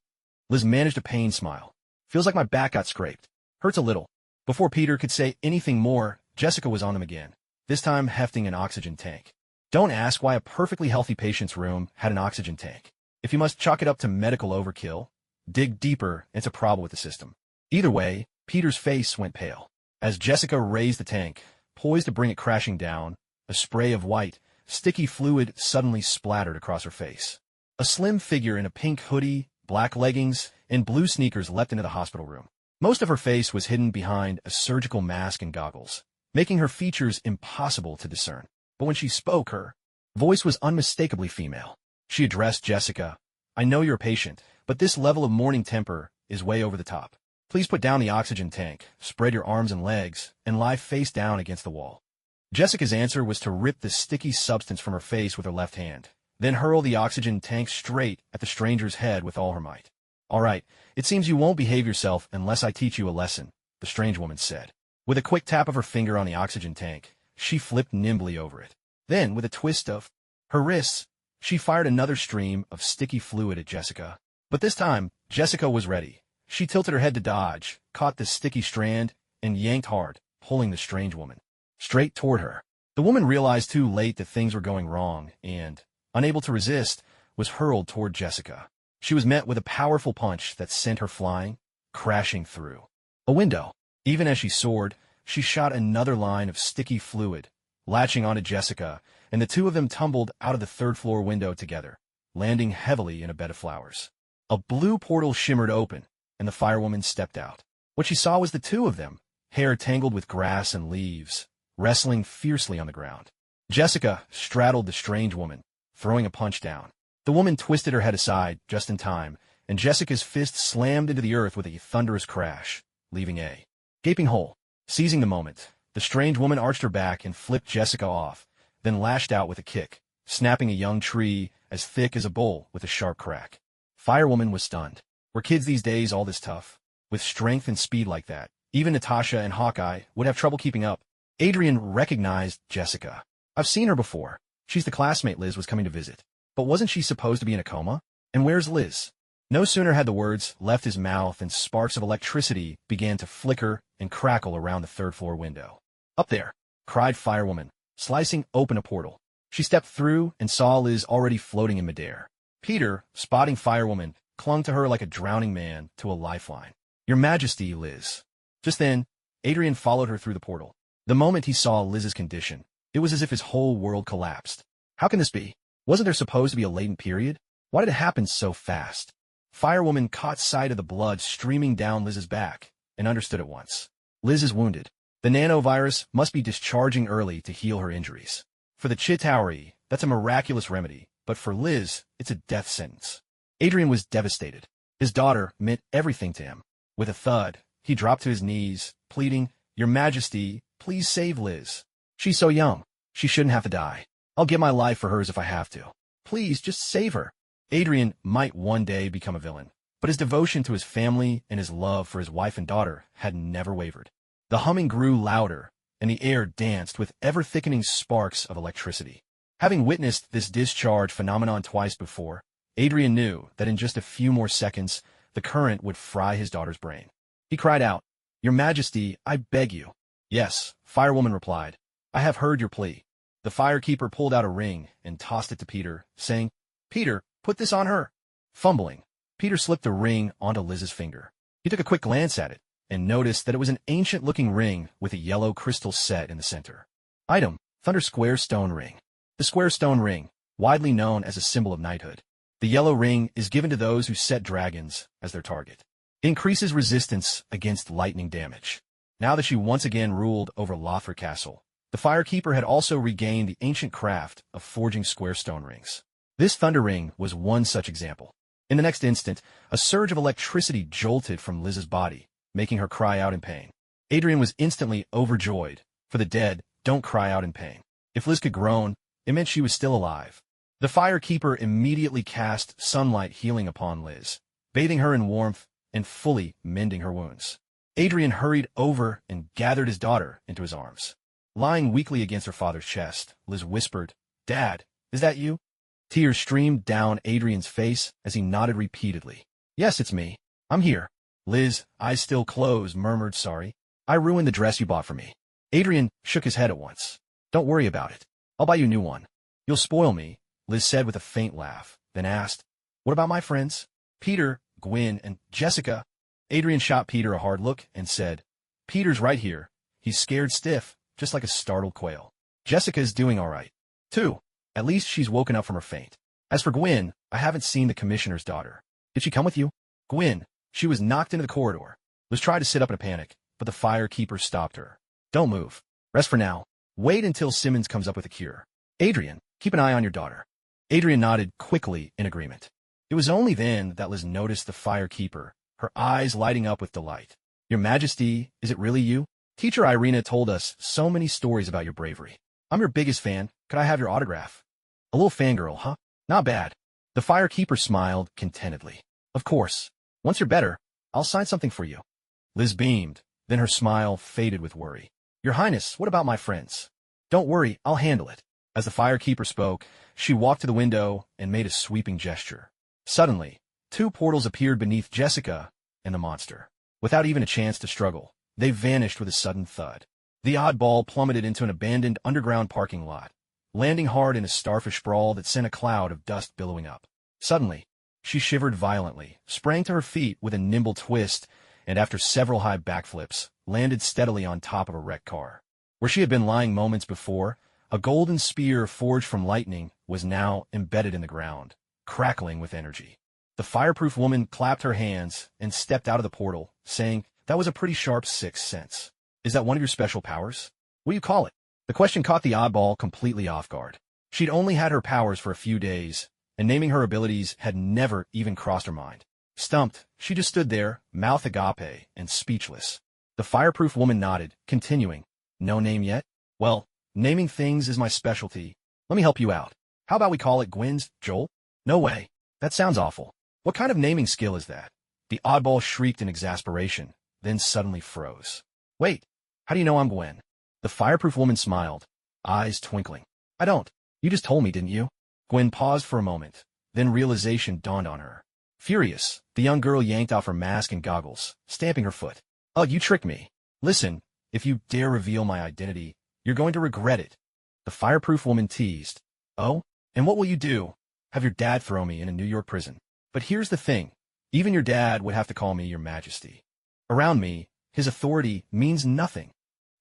Liz managed a pained smile. "Feels like my back got scraped. Hurts a little." Before Peter could say anything more, Jessica was on him again, this time hefting an oxygen tank. Don't ask why a perfectly healthy patient's room had an oxygen tank. If you must chalk it up to medical overkill, dig deeper, it's a problem with the system. Either way, Peter's face went pale. As Jessica raised the tank, poised to bring it crashing down, a spray of white, sticky fluid suddenly splattered across her face. A slim figure in a pink hoodie, black leggings, and blue sneakers leapt into the hospital room. Most of her face was hidden behind a surgical mask and goggles, making her features impossible to discern. But when she spoke, her voice was unmistakably female. She addressed Jessica. "I know you're a patient, but this level of morning temper is way over the top. Please put down the oxygen tank, spread your arms and legs, and lie face down against the wall." Jessica's answer was to rip the sticky substance from her face with her left hand, then hurl the oxygen tank straight at the stranger's head with all her might. "All right, it seems you won't behave yourself unless I teach you a lesson," the strange woman said. With a quick tap of her finger on the oxygen tank, she flipped nimbly over it. Then, with a twist of her wrists, she fired another stream of sticky fluid at Jessica. But this time, Jessica was ready. She tilted her head to dodge, caught the sticky strand, and yanked hard, pulling the strange woman straight toward her. The woman realized too late that things were going wrong and, unable to resist, was hurled toward Jessica. She was met with a powerful punch that sent her flying, crashing through a window. Even as she soared, she shot another line of sticky fluid, latching onto Jessica, and the two of them tumbled out of the third-floor window together, landing heavily in a bed of flowers. A blue portal shimmered open, and the firewoman stepped out. What she saw was the two of them, hair tangled with grass and leaves, wrestling fiercely on the ground. Jessica straddled the strange woman, throwing a punch down. The woman twisted her head aside just in time, and Jessica's fist slammed into the earth with a thunderous crash, leaving a gaping hole. Seizing the moment, the strange woman arched her back and flipped Jessica off, then lashed out with a kick, snapping a young tree as thick as a bowl with a sharp crack. Firewoman was stunned. Were kids these days all this tough? With strength and speed like that, even Natasha and Hawkeye would have trouble keeping up. Adrian recognized Jessica. "I've seen her before. She's the classmate Liz was coming to visit. But wasn't she supposed to be in a coma? And where's Liz?" No sooner had the words left his mouth than sparks of electricity began to flicker and crackle around the third-floor window. "Up there!" cried Firewoman, slicing open a portal. She stepped through and saw Liz already floating in midair. Peter, spotting Firewoman, clung to her like a drowning man to a lifeline. "Your Majesty, Liz." Just then, Adrian followed her through the portal. The moment he saw Liz's condition, it was as if his whole world collapsed. "How can this be?" Wasn't there supposed to be a latent period? Why did it happen so fast? Firewoman caught sight of the blood streaming down Liz's back and understood at once. Liz is wounded. The nanovirus must be discharging early to heal her injuries. For the Chitauri, that's a miraculous remedy, but for Liz, it's a death sentence. Adrian was devastated. His daughter meant everything to him. With a thud, he dropped to his knees, pleading, "Your Majesty, please save Liz. She's so young. She shouldn't have to die. I'll give my life for hers if I have to. Please, just save her." Adrian might one day become a villain, but his devotion to his family and his love for his wife and daughter had never wavered. The humming grew louder, and the air danced with ever-thickening sparks of electricity. Having witnessed this discharge phenomenon twice before, Adrian knew that in just a few more seconds, the current would fry his daughter's brain. He cried out, "Your Majesty, I beg you." "Yes," Firewoman replied. "I have heard your plea." The firekeeper pulled out a ring and tossed it to Peter, saying, "Peter, put this on her." Fumbling, Peter slipped the ring onto Liz's finger. He took a quick glance at it and noticed that it was an ancient-looking ring with a yellow crystal set in the center. Item, Thunder Square Stone Ring. The Square Stone Ring, widely known as a symbol of knighthood. The yellow ring is given to those who set dragons as their target. It increases resistance against lightning damage. Now that she once again ruled over Lothar Castle, the Firekeeper had also regained the ancient craft of forging square stone rings. This thunder ring was one such example. In the next instant, a surge of electricity jolted from Liz's body, making her cry out in pain. Adrian was instantly overjoyed. For the dead, don't cry out in pain. If Liz could groan, it meant she was still alive. The Firekeeper immediately cast sunlight healing upon Liz, bathing her in warmth and fully mending her wounds. Adrian hurried over and gathered his daughter into his arms. Lying weakly against her father's chest, Liz whispered, "Dad, is that you?" Tears streamed down Adrian's face as he nodded repeatedly. "Yes, it's me. I'm here." Liz, eyes still closed, murmured, "Sorry. I ruined the dress you bought for me." Adrian shook his head at once. "Don't worry about it. I'll buy you a new one." "You'll spoil me," Liz said with a faint laugh, then asked, "What about my friends? Peter, Gwen, and Jessica?" Adrian shot Peter a hard look and said, "Peter's right here. He's scared stiff, just like a startled quail. Jessica's doing all right, too. At least she's woken up from her faint. As for Gwen, I haven't seen the commissioner's daughter. Did she come with you?" "Gwen, she was knocked into the corridor." Liz tried to sit up in a panic, but the Firekeeper stopped her. "Don't move. Rest for now. Wait until Simmons comes up with a cure. Adrian, keep an eye on your daughter." Adrian nodded quickly in agreement. It was only then that Liz noticed the Firekeeper, her eyes lighting up with delight. "Your Majesty, is it really you? Teacher Irina told us so many stories about your bravery. I'm your biggest fan. Could I have your autograph?" "A little fangirl, huh? Not bad." The Firekeeper smiled contentedly. "Of course. Once you're better, I'll sign something for you." Liz beamed, then her smile faded with worry. "Your Highness, what about my friends?" "Don't worry, I'll handle it." As the Firekeeper spoke, she walked to the window and made a sweeping gesture. Suddenly, two portals appeared beneath Jessica and the monster. Without even a chance to struggle, they vanished with a sudden thud. The oddball plummeted into an abandoned underground parking lot, landing hard in a starfish sprawl that sent a cloud of dust billowing up. Suddenly, she shivered violently, sprang to her feet with a nimble twist, and after several high backflips, landed steadily on top of a wrecked car. Where she had been lying moments before, a golden spear forged from lightning was now embedded in the ground, crackling with energy. The fireproof woman clapped her hands and stepped out of the portal, saying, "That was a pretty sharp sixth sense. Is that one of your special powers? What do you call it?" The question caught the oddball completely off guard. She'd only had her powers for a few days, and naming her abilities had never even crossed her mind. Stumped, she just stood there, mouth agape, and speechless. The fireproof woman nodded, continuing, "No name yet? Well, naming things is my specialty. Let me help you out. How about we call it Gwen's Joel?" "No way. That sounds awful. What kind of naming skill is that?" The oddball shrieked in exasperation, then suddenly froze. "Wait, how do you know I'm Gwen?" The fireproof woman smiled, eyes twinkling. "I don't. You just told me, didn't you?" Gwen paused for a moment, then realization dawned on her. Furious, the young girl yanked off her mask and goggles, stamping her foot. "Ugh, you tricked me. Listen, if you dare reveal my identity, you're going to regret it." The fireproof woman teased. "Oh? And what will you do? Have your dad throw me in a New York prison? But here's the thing. Even your dad would have to call me your Majesty. Around me, his authority means nothing."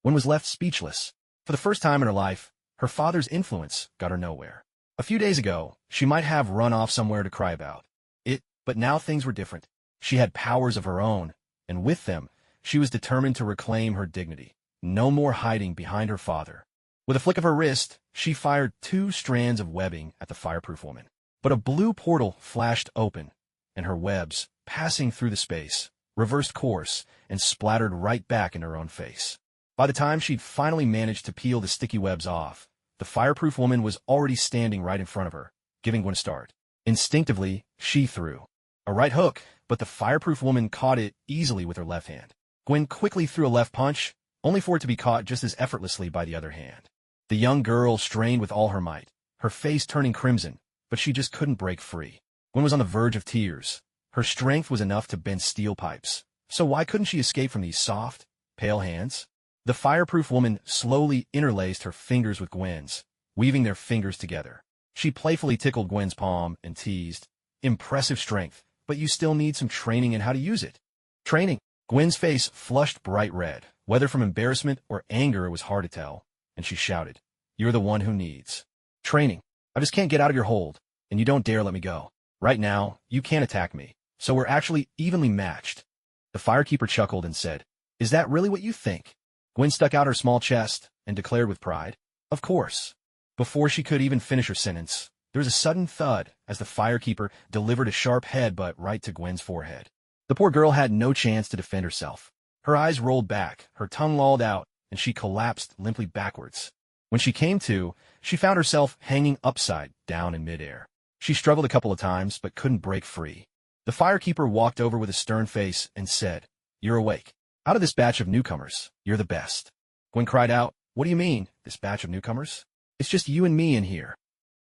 Gwen was left speechless. For the first time in her life, her father's influence got her nowhere. A few days ago, she might have run off somewhere to cry about it, but now things were different. She had powers of her own, and with them, she was determined to reclaim her dignity. No more hiding behind her father. With a flick of her wrist, she fired 2 strands of webbing at the fireproof woman. But a blue portal flashed open, and her webs, passing through the space, reversed course and splattered right back in her own face. By the time she'd finally managed to peel the sticky webs off, the fireproof woman was already standing right in front of her, giving Gwen a start. Instinctively, she threw a right hook, but the fireproof woman caught it easily with her left hand. Gwen quickly threw a left punch, only for it to be caught just as effortlessly by the other hand. The young girl strained with all her might, her face turning crimson, but she just couldn't break free. Gwen was on the verge of tears. Her strength was enough to bend steel pipes. So why couldn't she escape from these soft, pale hands? The fireproof woman slowly interlaced her fingers with Gwen's, weaving their fingers together. She playfully tickled Gwen's palm and teased, "Impressive strength, but you still need some training in how to use it." Training? Gwen's face flushed bright red. Whether from embarrassment or anger it was hard to tell, and she shouted, "You're the one who needs training. I just can't get out of your hold, and you don't dare let me go. Right now, you can't attack me, so we're actually evenly matched." The firekeeper chuckled and said, "Is that really what you think?" Gwen stuck out her small chest and declared with pride, "Of course." Before she could even finish her sentence, there was a sudden thud as the firekeeper delivered a sharp headbutt right to Gwen's forehead. The poor girl had no chance to defend herself. Her eyes rolled back, her tongue lolled out, and she collapsed limply backwards. When she came to, she found herself hanging upside down in midair. She struggled a couple of times, but couldn't break free. The firekeeper walked over with a stern face and said, "You're awake. Out of this batch of newcomers, you're the best." Gwen cried out, "What do you mean, this batch of newcomers? It's just you and me in here."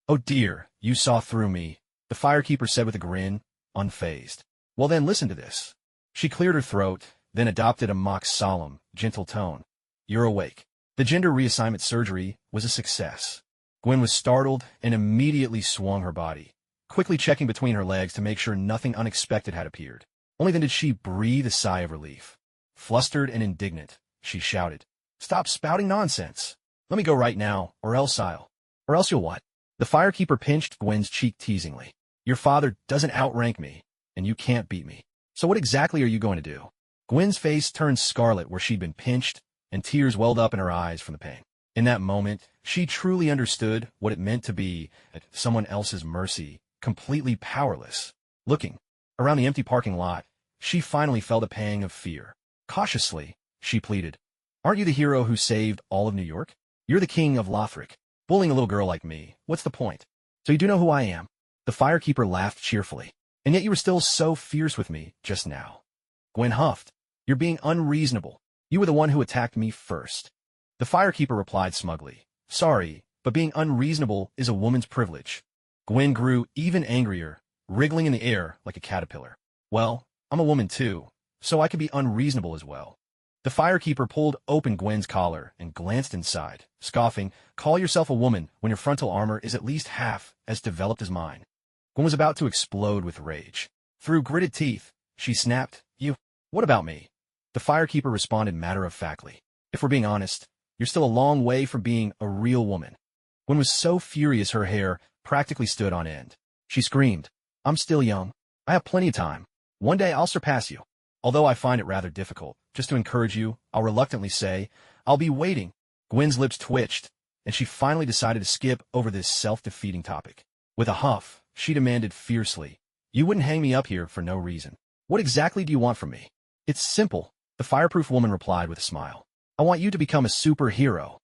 "Oh dear, you saw through me," the firekeeper said with a grin, unfazed. "Well then, listen to this." She cleared her throat, then adopted a mock solemn, gentle tone. "You're awake." The gender reassignment surgery was a success. Gwen was startled and immediately swung her body, quickly checking between her legs to make sure nothing unexpected had appeared. Only then did she breathe a sigh of relief. Flustered and indignant, she shouted, "Stop spouting nonsense. Let me go right now, or else you'll what?" The firekeeper pinched Gwen's cheek teasingly. "Your father doesn't outrank me, and you can't beat me. So what exactly are you going to do?" Gwen's face turned scarlet where she'd been pinched, and tears welled up in her eyes from the pain. In that moment, she truly understood what it meant to be at someone else's mercy, completely powerless. Looking around the empty parking lot, she finally felt a pang of fear. Cautiously, she pleaded, "Aren't you the hero who saved all of New York? You're the king of Lothric. Bullying a little girl like me, what's the point? So you do know who I am?" The firekeeper laughed cheerfully. "And yet you were still so fierce with me just now." Gwen huffed, "You're being unreasonable. You were the one who attacked me first." The firekeeper replied smugly, "Sorry, but being unreasonable is a woman's privilege." Gwen grew even angrier, wriggling in the air like a caterpillar. "Well, I'm a woman too, so I can be unreasonable as well." The firekeeper pulled open Gwen's collar and glanced inside, scoffing, "Call yourself a woman when your frontal armor is at least half as developed as mine." Gwen was about to explode with rage. Through gritted teeth, she snapped, What about me?" The firekeeper responded matter-of-factly, "If we're being honest, you're still a long way from being a real woman." Gwen was so furious her hair practically stood on end. She screamed, "I'm still young. I have plenty of time. One day I'll surpass you. Although I find it rather difficult, just to encourage you, I'll reluctantly say, I'll be waiting." Gwen's lips twitched, and she finally decided to skip over this self-defeating topic. With a huff, she demanded fiercely, "You wouldn't hang me up here for no reason. What exactly do you want from me?" "It's simple," the fireproof woman replied with a smile. "I want you to become a superhero.